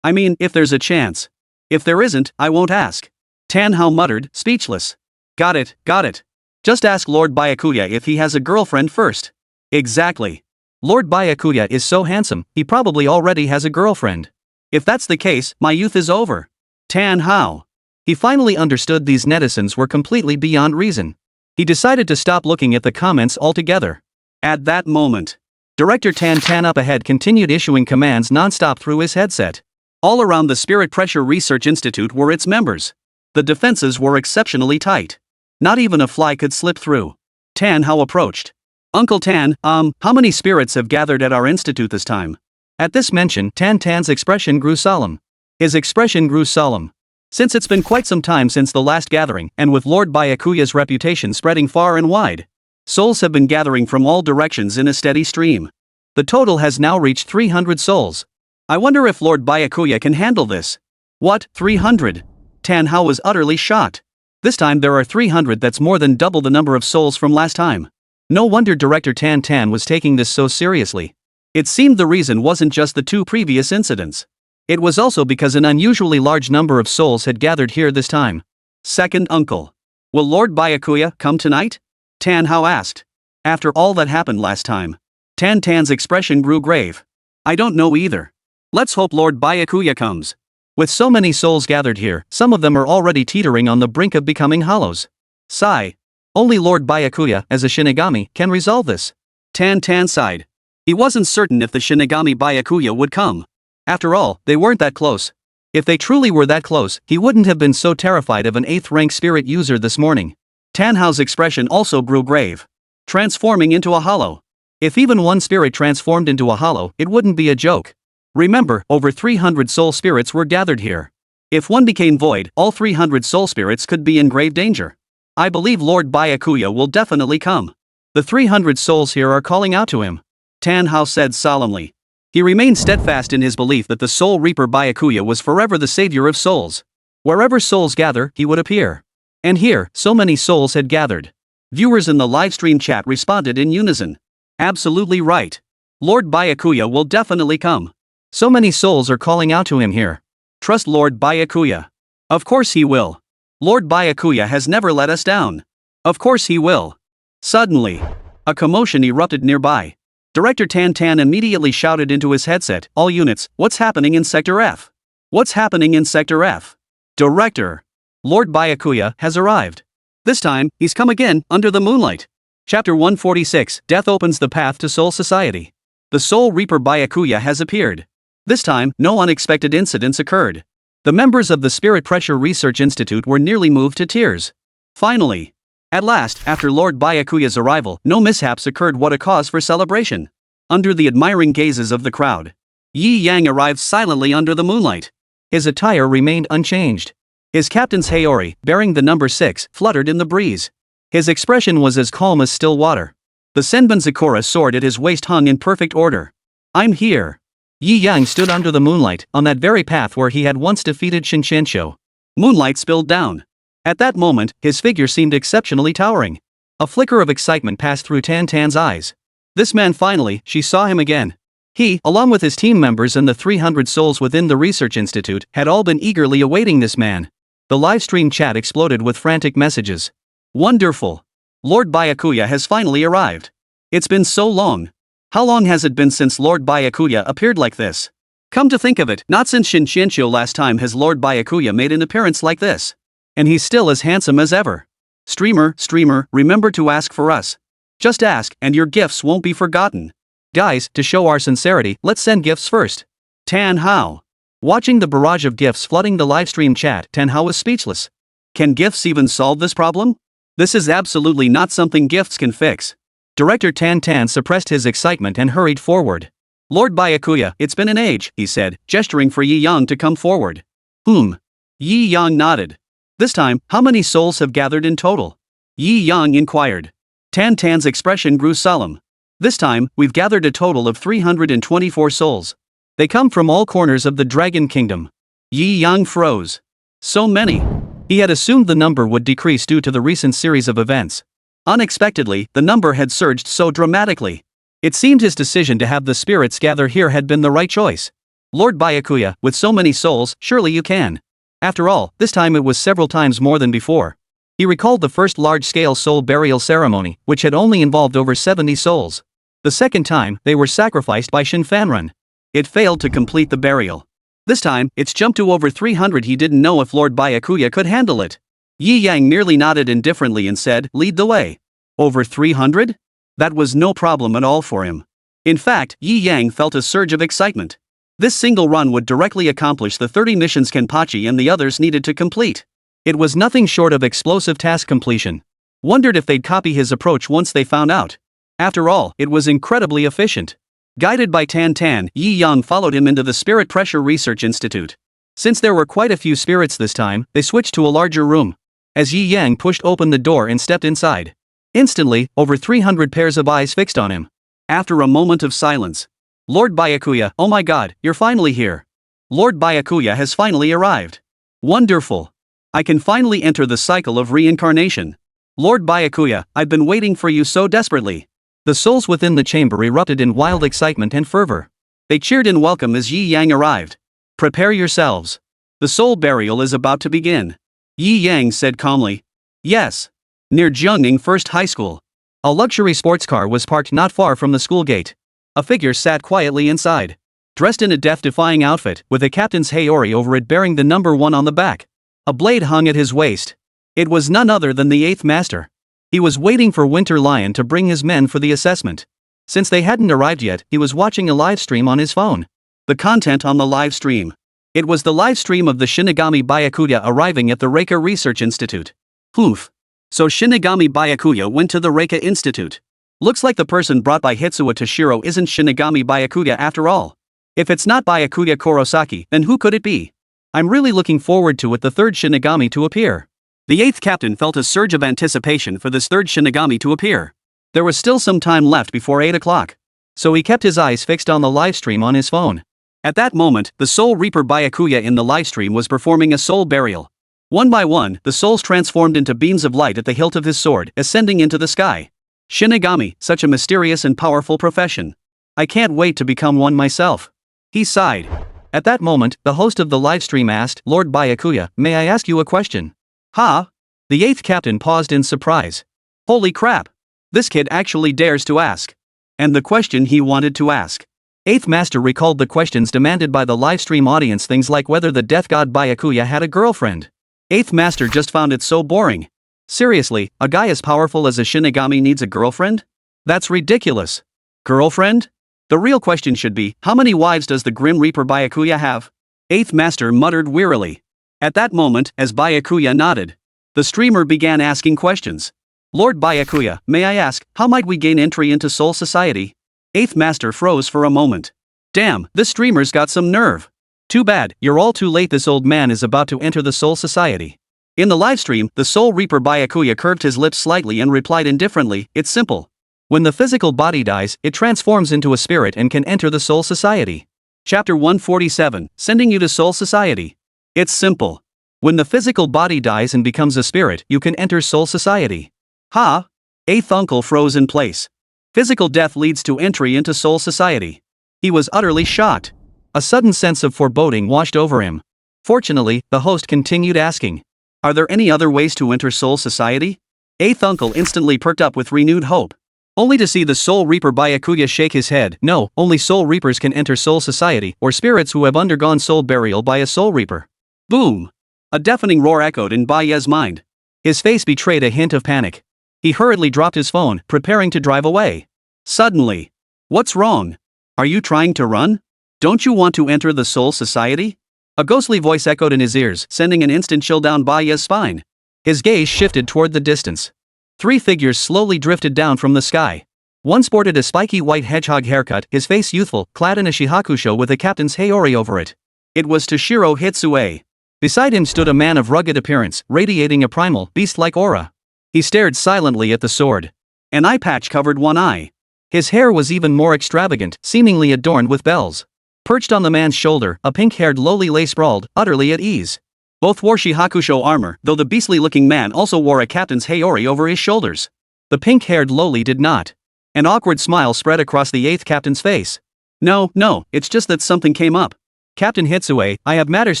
mean, if there's a chance. If there isn't, I won't ask. Tan Hao muttered, speechless. Got it. Just ask Lord Byakuya if he has a girlfriend first. Exactly. Lord Byakuya is so handsome, he probably already has a girlfriend. If that's the case, my youth is over. Tan Hao. He finally understood these netizens were completely beyond reason. He decided to stop looking at the comments altogether. At that moment, Director Tan up ahead continued issuing commands non-stop through his headset. All around the Spirit Pressure Research Institute were its members. The defenses were exceptionally tight. Not even a fly could slip through. Tan Hao approached. Uncle Tan, how many spirits have gathered at our institute this time? At this mention, Tan's expression grew solemn. His expression grew solemn. Since it's been quite some time since the last gathering, and with Lord Byakuya's reputation spreading far and wide, Souls have been gathering from all directions in a steady stream. The total has now reached 300 souls. I wonder if Lord Byakuya can handle this. What, 300? Tanhao was utterly shocked. This time there are 300, that's more than double the number of souls from last time. No wonder Director Tan was taking this so seriously. It seemed the reason wasn't just the 2 previous incidents. It was also because an unusually large number of souls had gathered here this time. Second uncle. Will Lord Byakuya come tonight? Tanhao asked. After all that happened last time. Tan's expression grew grave. I don't know either. Let's hope Lord Byakuya comes. With so many souls gathered here, some of them are already teetering on the brink of becoming hollows. Sigh. Only Lord Byakuya, as a Shinigami, can resolve this. Tan sighed. He wasn't certain if the Shinigami Byakuya would come. After all, they weren't that close. If they truly were that close, he wouldn't have been so terrified of an 8th rank spirit user this morning. Tanhao's expression also grew grave. Transforming into a hollow. If even one spirit transformed into a hollow, it wouldn't be a joke. Remember, over 300 soul spirits were gathered here. If one became void, all 300 soul spirits could be in grave danger. I believe Lord Byakuya will definitely come. The 300 souls here are calling out to him. Tanhao said solemnly. He remained steadfast in his belief that the Soul Reaper Byakuya was forever the savior of souls. Wherever souls gather, he would appear. And here, so many souls had gathered. Viewers in the livestream chat responded in unison. Absolutely right. Lord Byakuya will definitely come. So many souls are calling out to him here. Trust Lord Byakuya. Of course he will. Lord Byakuya has never let us down. Of course he will. Suddenly, a commotion erupted nearby. Director Tan immediately shouted into his headset, all units, what's happening in Sector F? What's happening in Sector F? Director. Lord Byakuya has arrived. This time, he's come again, under the moonlight. Chapter 146, Death opens the path to Soul Society. The Soul Reaper Byakuya has appeared. This time, no unexpected incidents occurred. The members of the Spirit Pressure Research Institute were nearly moved to tears. Finally. At last, after Lord Byakuya's arrival, no mishaps occurred, what a cause for celebration. Under the admiring gazes of the crowd, Yi Yang arrived silently under the moonlight. His attire remained unchanged. His captain's Heir, bearing the number 6, fluttered in the breeze. His expression was as calm as still water. The Senbon Sakura sword at his waist hung in perfect order. I'm here. Yi Yang stood under the moonlight, on that very path where he had once defeated Shinshinsho. Moonlight spilled down. At that moment, his figure seemed exceptionally towering. A flicker of excitement passed through Tan's eyes. This man finally, she saw him again. He, along with his team members and the 300 souls within the Research Institute, had all been eagerly awaiting this man. The livestream chat exploded with frantic messages. Wonderful! Lord Byakuya has finally arrived. It's been so long. How long has it been since Lord Byakuya appeared like this? Come to think of it, not since Shinshinsho last time has Lord Byakuya made an appearance like this. And he's still as handsome as ever. Streamer, remember to ask for us. Just ask, and your gifts won't be forgotten. Guys, to show our sincerity, let's send gifts first. Tanhao. Watching the barrage of gifts flooding the livestream chat, Tanhao was speechless. Can gifts even solve this problem? This is absolutely not something gifts can fix. Director Tan suppressed his excitement and hurried forward. Lord Byakuya, it's been an age, he said, gesturing for Yi Yang to come forward. Yi Yang nodded. This time, how many souls have gathered in total? Yi Yang inquired. Tan's expression grew solemn. This time, we've gathered a total of 324 souls. They come from all corners of the Dragon Kingdom. Yi Yang froze. So many. He had assumed the number would decrease due to the recent series of events. Unexpectedly, the number had surged so dramatically. It seemed his decision to have the spirits gather here had been the right choice. Lord Byakuya, with so many souls, surely you can. After all, this time it was several times more than before. He recalled the first large-scale soul burial ceremony, which had only involved over 70 souls. The second time, they were sacrificed by Shinfanrun. It failed to complete the burial. This time, it's jumped to over 300. He didn't know if Lord Byakuya could handle it. Yi Yang merely nodded indifferently and said, lead the way. Over 300? That was no problem at all for him. In fact, Yi Yang felt a surge of excitement. This single run would directly accomplish the 30 missions Kenpachi and the others needed to complete. It was nothing short of explosive task completion. Wondered if they'd copy his approach once they found out. After all, it was incredibly efficient. Guided by Tan, Yi Yang followed him into the Spirit Pressure Research Institute. Since there were quite a few spirits this time, they switched to a larger room. As Yi Yang pushed open the door and stepped inside, Instantly, over 300 pairs of eyes fixed on him. After a moment of silence. Lord Byakuya, oh my god, you're finally here. Lord Byakuya has finally arrived. Wonderful. I can finally enter the cycle of reincarnation. Lord Byakuya, I've been waiting for you so desperately. The souls within the chamber erupted in wild excitement and fervor. They cheered in welcome as Yi Yang arrived. Prepare yourselves. The soul burial is about to begin. Yi Yang said calmly. Yes. Near Jiangning First High School. A luxury sports car was parked not far from the school gate. A figure sat quietly inside. Dressed in a death-defying outfit, with a captain's Heir over it bearing the number 1 on the back. A blade hung at his waist. It was none other than the 8th Master. He was waiting for Winter Lion to bring his men for the assessment. Since they hadn't arrived yet, he was watching a live stream on his phone. The content on the live stream. It was the live stream of the Shinigami Byakuya arriving at the Reika Research Institute. Oof. So Shinigami Byakuya went to the Reika Institute. Looks like the person brought by Hitsuo Toshiro isn't Shinigami Byakuya after all. If it's not Byakuya Kurosaki, then who could it be? I'm really looking forward to it, the third Shinigami to appear. The 8th captain felt a surge of anticipation for this third Shinigami to appear. There was still some time left before 8 o'clock. So he kept his eyes fixed on the livestream on his phone. At that moment, the Soul Reaper Byakuya in the livestream was performing a soul burial. One by one, the souls transformed into beams of light at the hilt of his sword, ascending into the sky. Shinigami, such a mysterious and powerful profession. I can't wait to become one myself. He sighed. At that moment, the host of the livestream asked, Lord Byakuya, may I ask you a question? Huh? The 8th captain paused in surprise. Holy crap! This kid actually dares to ask. And the question he wanted to ask. 8th Master recalled the questions demanded by the livestream audience, things like whether the death god Byakuya had a girlfriend. 8th Master just found it so boring. Seriously, a guy as powerful as a Shinigami needs a girlfriend? That's ridiculous. Girlfriend? The real question should be, how many wives does the Grim Reaper Byakuya have? 8th Master muttered wearily. At that moment, as Byakuya nodded, the streamer began asking questions. Lord Byakuya, may I ask, how might we gain entry into Soul Society? 8th Master froze for a moment. Damn, this streamer's got some nerve. Too bad, you're all too late, this old man is about to enter the Soul Society. In the livestream, the Soul Reaper Byakuya curved his lips slightly and replied indifferently, it's simple. When the physical body dies, it transforms into a spirit and can enter the Soul Society. Chapter 147, Sending You to Soul Society. It's simple. When the physical body dies and becomes a spirit, you can enter Soul Society. Ha! 8th uncle froze in place. Physical death leads to entry into Soul Society. He was utterly shocked. A sudden sense of foreboding washed over him. Fortunately, the host continued asking, are there any other ways to enter Soul Society? 8th uncle instantly perked up with renewed hope. Only to see the Soul Reaper Byakuya shake his head. No, only Soul Reapers can enter Soul Society, or spirits who have undergone soul burial by a Soul Reaper. Boom! A deafening roar echoed in Baye's mind. His face betrayed a hint of panic. He hurriedly dropped his phone, preparing to drive away. Suddenly. What's wrong? Are you trying to run? Don't you want to enter the Soul Society? A ghostly voice echoed in his ears, sending an instant chill down Baye's spine. His gaze shifted toward the distance. 3 figures slowly drifted down from the sky. One sported a spiky white hedgehog haircut, his face youthful, clad in a shihakusho with a captain's Heori over it. It was Toshiro Hitsue. Beside him stood a man of rugged appearance, radiating a primal, beast-like aura. He stared silently at the sword. An eye patch covered one eye. His hair was even more extravagant, seemingly adorned with bells. Perched on the man's shoulder, a pink-haired lowly lay sprawled, utterly at ease. Both wore shihakusho armor, though the beastly-looking man also wore a captain's Heori over his shoulders. The pink-haired lowly did not. An awkward smile spread across the 8th captain's face. No, it's just that something came up. Captain Hitsue, I have matters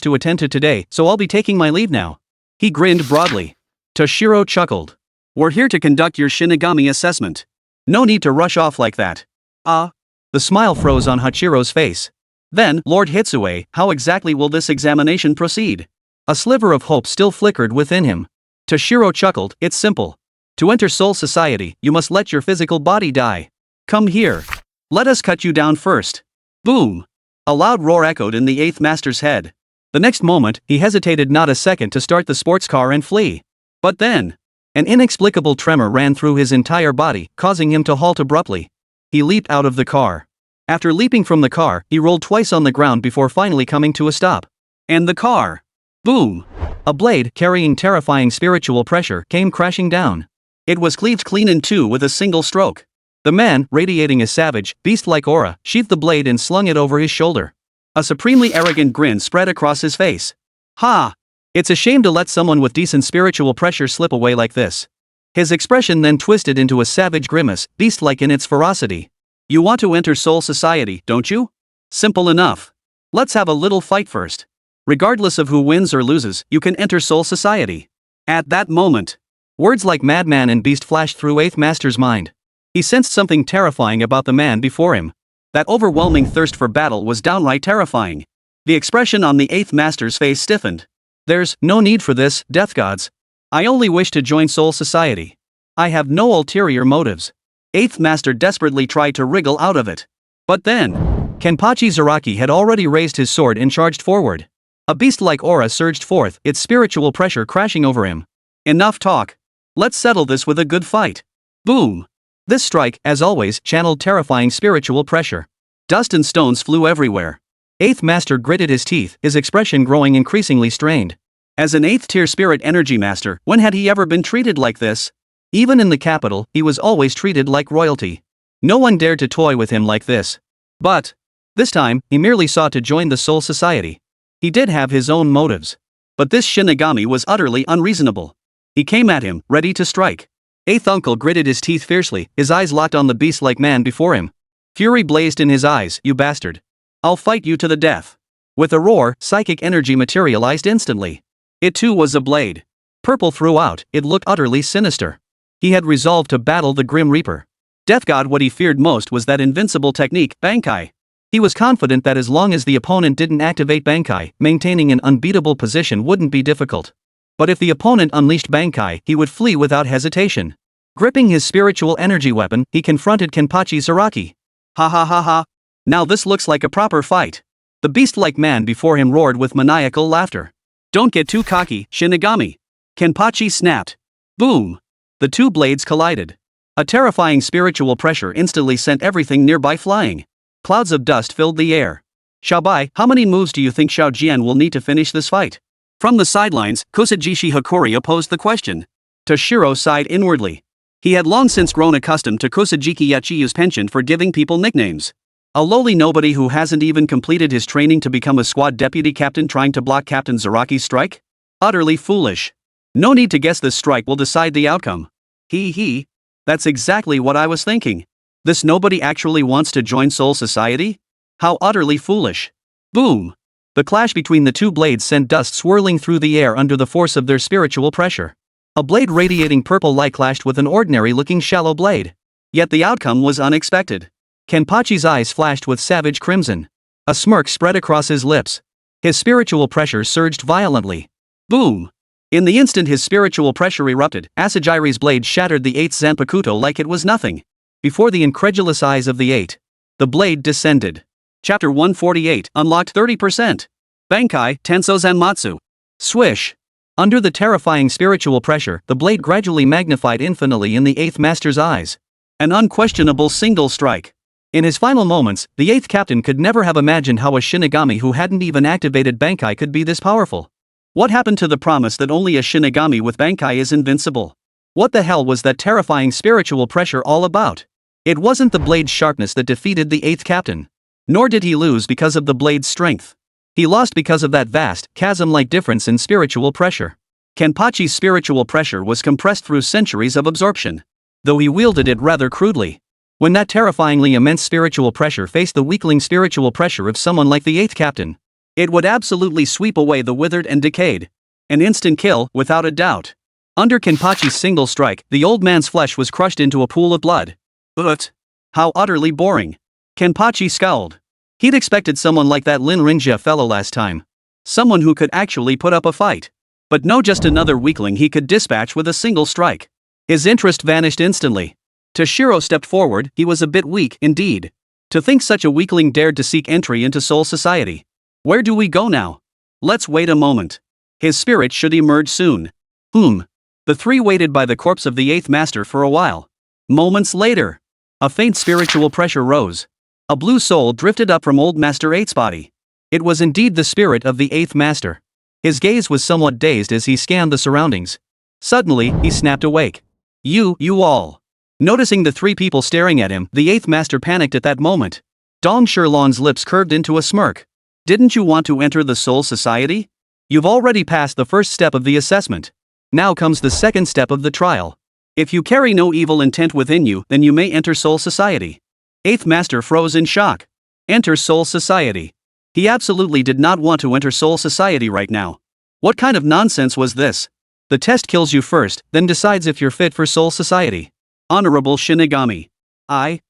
to attend to today, so I'll be taking my leave now. He grinned broadly. Toshiro chuckled. We're here to conduct your Shinigami assessment. No need to rush off like that. The smile froze on Hachiro's face. Then, Lord Hitsue, how exactly will this examination proceed? A sliver of hope still flickered within him. Toshiro chuckled, it's simple. To enter Soul Society, you must let your physical body die. Come here. Let us cut you down first. Boom. A loud roar echoed in the 8th Master's head. The next moment, he hesitated not a second to start the sports car and flee. But then, an inexplicable tremor ran through his entire body, causing him to halt abruptly. He leaped out of the car. After leaping from the car, he rolled twice on the ground before finally coming to a stop. And the car. Boom! A blade, carrying terrifying spiritual pressure, came crashing down. It was cleaved clean in two with a single stroke. The man, radiating a savage, beast-like aura, sheathed the blade and slung it over his shoulder. A supremely arrogant grin spread across his face. Ha! It's a shame to let someone with decent spiritual pressure slip away like this. His expression then twisted into a savage grimace, beast-like in its ferocity. You want to enter Soul Society, don't you? Simple enough. Let's have a little fight first. Regardless of who wins or loses, you can enter Soul Society. At that moment, words like madman and beast flashed through Eighth Master's mind. He sensed something terrifying about the man before him. That overwhelming thirst for battle was downright terrifying. The expression on the Eighth Master's face stiffened. There's no need for this, Death Gods. I only wish to join Soul Society. I have no ulterior motives. Eighth Master desperately tried to wriggle out of it. But then, Kenpachi Zaraki had already raised his sword and charged forward. A beast-like aura surged forth, its spiritual pressure crashing over him. Enough talk. Let's settle this with a good fight. Boom. This strike, as always, channeled terrifying spiritual pressure. Dust and stones flew everywhere. Eighth Master gritted his teeth, his expression growing increasingly strained. As an 8th-tier spirit energy master, when had he ever been treated like this? Even in the capital, he was always treated like royalty. No one dared to toy with him like this. But this time, he merely sought to join the Soul Society. He did have his own motives. But this Shinigami was utterly unreasonable. He came at him, ready to strike. Eighth Uncle gritted his teeth fiercely, his eyes locked on the beast-like man before him. Fury blazed in his eyes. You bastard. I'll fight you to the death. With a roar, psychic energy materialized instantly. It too was a blade. Purple throughout, it looked utterly sinister. He had resolved to battle the Grim Reaper. Death God, what he feared most was that invincible technique, Bankai. He was confident that as long as the opponent didn't activate Bankai, maintaining an unbeatable position wouldn't be difficult. But if the opponent unleashed Bankai, he would flee without hesitation. Gripping his spiritual energy weapon, he confronted Kenpachi Zaraki. Ha ha ha ha. Now this looks like a proper fight. The beast-like man before him roared with maniacal laughter. Don't get too cocky, Shinigami. Kenpachi snapped. Boom. The two blades collided. A terrifying spiritual pressure instantly sent everything nearby flying. Clouds of dust filled the air. Xiaobai, how many moves do you think Xiao Jian will need to finish this fight? From the sidelines, Kusajishi Hikori opposed the question. Toshiro sighed inwardly. He had long since grown accustomed to Kusajiki Yachiyu's penchant for giving people nicknames. A lowly nobody who hasn't even completed his training to become a squad deputy captain trying to block Captain Zaraki's strike? Utterly foolish. No need to guess this strike will decide the outcome. He. That's exactly what I was thinking. This nobody actually wants to join Soul Society? How utterly foolish. Boom. The clash between the two blades sent dust swirling through the air under the force of their spiritual pressure. A blade radiating purple light clashed with an ordinary-looking shallow blade. Yet the outcome was unexpected. Kenpachi's eyes flashed with savage crimson. A smirk spread across his lips. His spiritual pressure surged violently. Boom! In the instant his spiritual pressure erupted, Asagiri's blade shattered the 8th Zanpakuto like it was nothing. Before the incredulous eyes of the 8, the blade descended. Chapter 148, unlocked 30%. Bankai, Tenso Zanmatsu. Swish. Under the terrifying spiritual pressure, the blade gradually magnified infinitely in the 8th Master's eyes. An unquestionable single strike. In his final moments, the 8th Captain could never have imagined how a Shinigami who hadn't even activated Bankai could be this powerful. What happened to the promise that only a Shinigami with Bankai is invincible? What the hell was that terrifying spiritual pressure all about? It wasn't the blade's sharpness that defeated the 8th Captain. Nor did he lose because of the blade's strength. He lost because of that vast, chasm-like difference in spiritual pressure. Kenpachi's spiritual pressure was compressed through centuries of absorption. Though he wielded it rather crudely. When that terrifyingly immense spiritual pressure faced the weakling spiritual pressure of someone like the 8th Captain, it would absolutely sweep away the withered and decayed. An instant kill, without a doubt. Under Kenpachi's single strike, the old man's flesh was crushed into a pool of blood. But how utterly boring. Kenpachi scowled. He'd expected someone like that Lin Rinjia fellow last time. Someone who could actually put up a fight. But no, just another weakling he could dispatch with a single strike. His interest vanished instantly. Toshiro stepped forward. He was a bit weak, indeed. To think such a weakling dared to seek entry into Soul Society. Where do we go now? Let's wait a moment. His spirit should emerge soon. The three waited by the corpse of the 8th Master for a while. Moments later, a faint spiritual pressure rose. A blue soul drifted up from Old Master 8's body. It was indeed the spirit of the 8th Master. His gaze was somewhat dazed as he scanned the surroundings. Suddenly, he snapped awake. You all. Noticing the three people staring at him, the eighth master panicked at that moment. Dong Shirlong's lips curved into a smirk. Didn't you want to enter the Soul Society? You've already passed the first step of the assessment. Now comes the second step of the trial. If you carry no evil intent within you, then you may enter Soul Society. Eighth master froze in shock. Enter Soul Society. He absolutely did not want to enter Soul Society right now. What kind of nonsense was this? The test kills you first, then decides if you're fit for Soul Society. Honorable Shinigami. I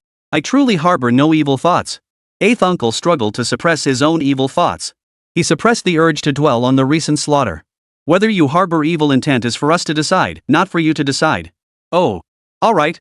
truly harbor no evil thoughts. Eighth uncle struggled to suppress his own evil thoughts. He suppressed the urge to dwell on the recent slaughter. Whether you harbor evil intent is for us to decide, not for you to decide. Oh. Alright.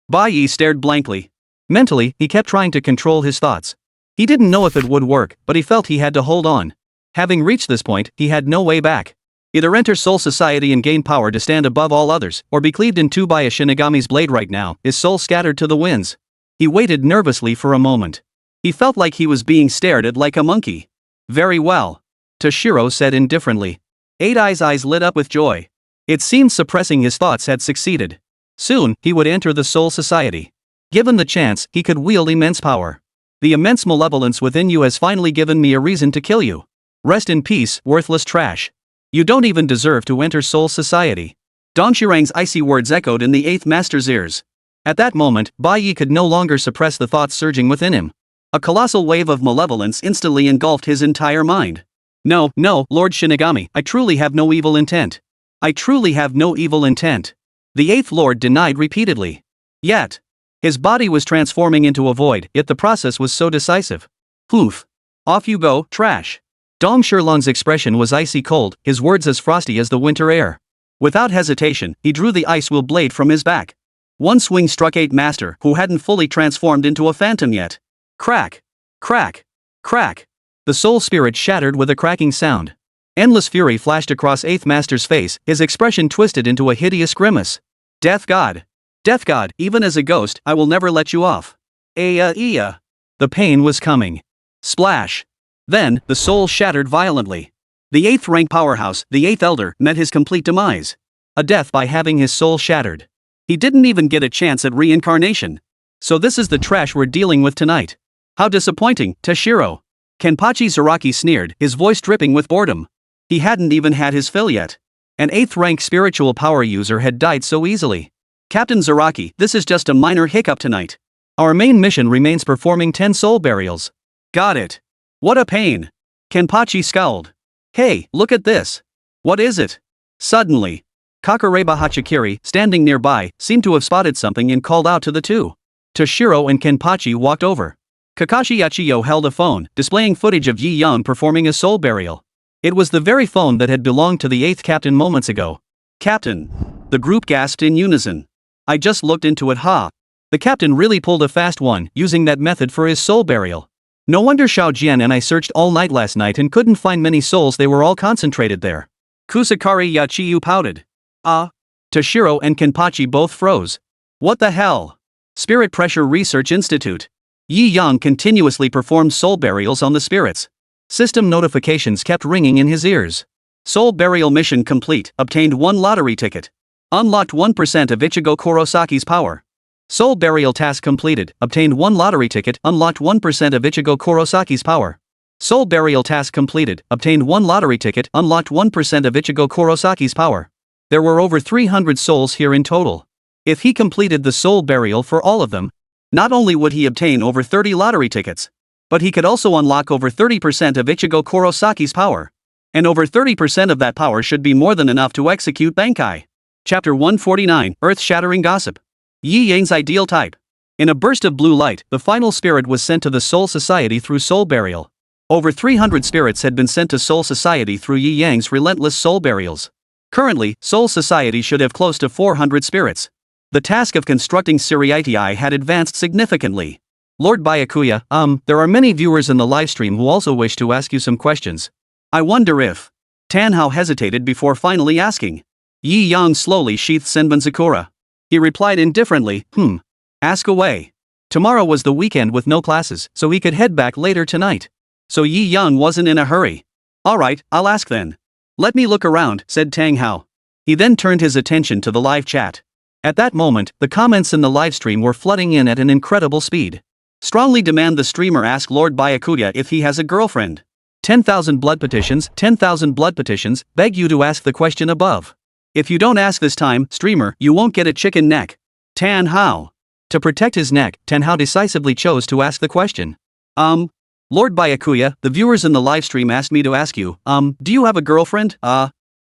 Bai Yi stared blankly. Mentally, he kept trying to control his thoughts. He didn't know if it would work, but he felt he had to hold on. Having reached this point, he had no way back. Either enter Soul Society and gain power to stand above all others, or be cleaved in two by a Shinigami's blade. Right now, his soul scattered to the winds. He waited nervously for a moment. He felt like he was being stared at like a monkey. Very well. Toshiro said indifferently. Eight eyes lit up with joy. It seemed suppressing his thoughts had succeeded. Soon, he would enter the Soul Society. Given the chance, he could wield immense power. The immense malevolence within you has finally given me a reason to kill you. Rest in peace, worthless trash. You don't even deserve to enter Soul Society. Dongshirang's icy words echoed in the eighth master's ears. At that moment, Bai Yi could no longer suppress the thoughts surging within him. A colossal wave of malevolence instantly engulfed his entire mind. No, Lord Shinigami, I truly have no evil intent. I truly have no evil intent. The eighth lord denied repeatedly. Yet, his body was transforming into a void, yet the process was so decisive. Poof. Off you go, trash. Dong Shirlong's expression was icy cold, his words as frosty as the winter air. Without hesitation, he drew the ice wheel blade from his back. One swing struck eighth master, who hadn't fully transformed into a phantom yet. Crack. Crack. Crack. The soul spirit shattered with a cracking sound. Endless fury flashed across eighth master's face, his expression twisted into a hideous grimace. Death God. Death God, even as a ghost, I will never let you off. The pain was coming. Splash. Then, the soul shattered violently. The eighth rank powerhouse, the eighth elder, met his complete demise. A death by having his soul shattered. He didn't even get a chance at reincarnation. So this is the trash we're dealing with tonight. How disappointing, Toshiro. Kenpachi Zaraki sneered, his voice dripping with boredom. He hadn't even had his fill yet. An eighth rank spiritual power user had died so easily. Captain Zaraki, this is just a minor hiccup tonight. Our main mission remains performing 10 soul burials. Got it. What a pain. Kenpachi scowled. Hey, look at this. What is it? Suddenly, Kakureba Hachikiri, standing nearby, seemed to have spotted something and called out to the two. Toshiro and Kenpachi walked over. Kakashi Yachiyo held a phone, displaying footage of Yi Yang performing a soul burial. It was the very phone that had belonged to the eighth captain moments ago. Captain. The group gasped in unison. I just looked into it, ha. The captain really pulled a fast one, using that method for his soul burial. No wonder Xiao Jian and I searched all night last night and couldn't find many souls, they were all concentrated there. Kusakari Yachiyu pouted. Toshiro and Kenpachi both froze. What the hell? Spirit Pressure Research Institute. Yi Yang continuously performed soul burials on the spirits. System notifications kept ringing in his ears. Soul burial mission complete, obtained 1 lottery ticket. Unlocked 1% of Ichigo Kurosaki's power. Soul burial task completed, obtained 1 lottery ticket, unlocked 1% of Ichigo Kurosaki's power. Soul burial task completed, obtained 1 lottery ticket, unlocked 1% of Ichigo Kurosaki's power. There were over 300 souls here in total. If he completed the soul burial for all of them, not only would he obtain over 30 lottery tickets, but he could also unlock over 30% of Ichigo Kurosaki's power. And over 30% of that power should be more than enough to execute Bankai. Chapter 149, Earth-Shattering Gossip. Yi Yang's ideal type. In a burst of blue light, the final spirit was sent to the Soul Society through soul burial. Over 300 spirits had been sent to Soul Society through Yi Yang's relentless soul burials. Currently, Soul Society should have close to 400 spirits. The task of constructing Siriitii had advanced significantly. Lord Byakuya, there are many viewers in the livestream who also wish to ask you some questions. I wonder if... Tanhao hesitated before finally asking. Yi Yang slowly sheathed Senbon Sakura. He replied indifferently, Ask away. Tomorrow was the weekend with no classes, so he could head back later tonight. So Yi Yang wasn't in a hurry. Alright, I'll ask then. Let me look around, said Tang Hao. He then turned his attention to the live chat. At that moment, the comments in the livestream were flooding in at an incredible speed. Strongly demand the streamer ask Lord Byakuya if he has a girlfriend. 10,000 blood petitions, 10,000 blood petitions, beg you to ask the question above. If you don't ask this time, streamer, you won't get a chicken neck. Tan Hao. To protect his neck, Tan Hao decisively chose to ask the question. Lord Byakuya, the viewers in the livestream asked me to ask you, do you have a girlfriend?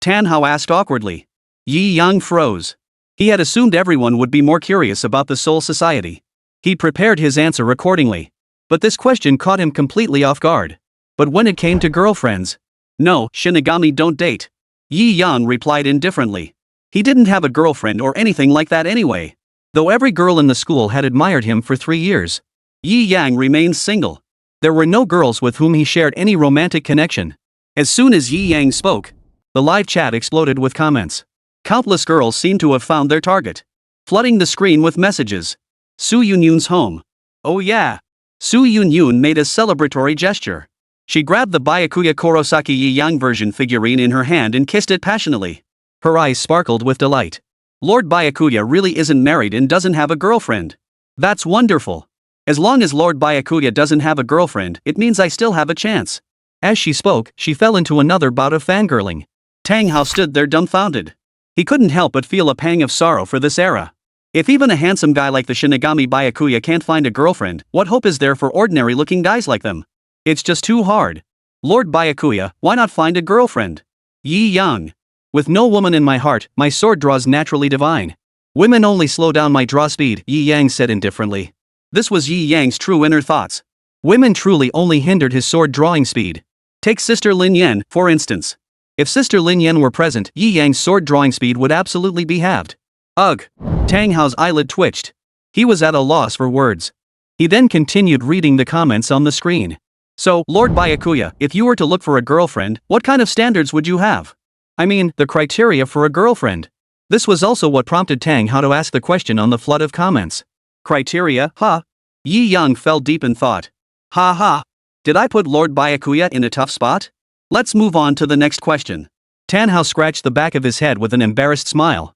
Tan Hao asked awkwardly. Yi Yang froze. He had assumed everyone would be more curious about the Soul Society. He prepared his answer accordingly. But this question caught him completely off guard. But when it came to girlfriends, no, Shinigami don't date. Yi Yang replied indifferently. He didn't have a girlfriend or anything like that anyway. Though every girl in the school had admired him for 3 years. Yi Yang remained single. There were no girls with whom he shared any romantic connection. As soon as Yi Yang spoke, the live chat exploded with comments. Countless girls seemed to have found their target. Flooding the screen with messages. Su Yunyun's home. Oh yeah. Su Yunyun made a celebratory gesture. She grabbed the Byakuya Kurosaki Yi Yang version figurine in her hand and kissed it passionately. Her eyes sparkled with delight. Lord Byakuya really isn't married and doesn't have a girlfriend. That's wonderful. As long as Lord Byakuya doesn't have a girlfriend, it means I still have a chance. As she spoke, she fell into another bout of fangirling. Tang Hao stood there dumbfounded. He couldn't help but feel a pang of sorrow for this era. If even a handsome guy like the Shinigami Byakuya can't find a girlfriend, what hope is there for ordinary-looking guys like them? It's just too hard. Lord Byakuya, why not find a girlfriend? Yi Yang. With no woman in my heart, my sword draws naturally divine. Women only slow down my draw speed, Yi Yang said indifferently. This was Yi Yang's true inner thoughts. Women truly only hindered his sword drawing speed. Take Sister Lin Yan, for instance. If Sister Lin Yan were present, Yi Yang's sword drawing speed would absolutely be halved. Ugh. Tang Hao's eyelid twitched. He was at a loss for words. He then continued reading the comments on the screen. So, Lord Byakuya, if you were to look for a girlfriend, what kind of standards would you have? I mean, the criteria for a girlfriend. This was also what prompted Tang Hao to ask the question on the flood of comments. Criteria, huh? Yi Yang fell deep in thought. Ha ha. Did I put Lord Byakuya in a tough spot? Let's move on to the next question. Tan Hao scratched the back of his head with an embarrassed smile.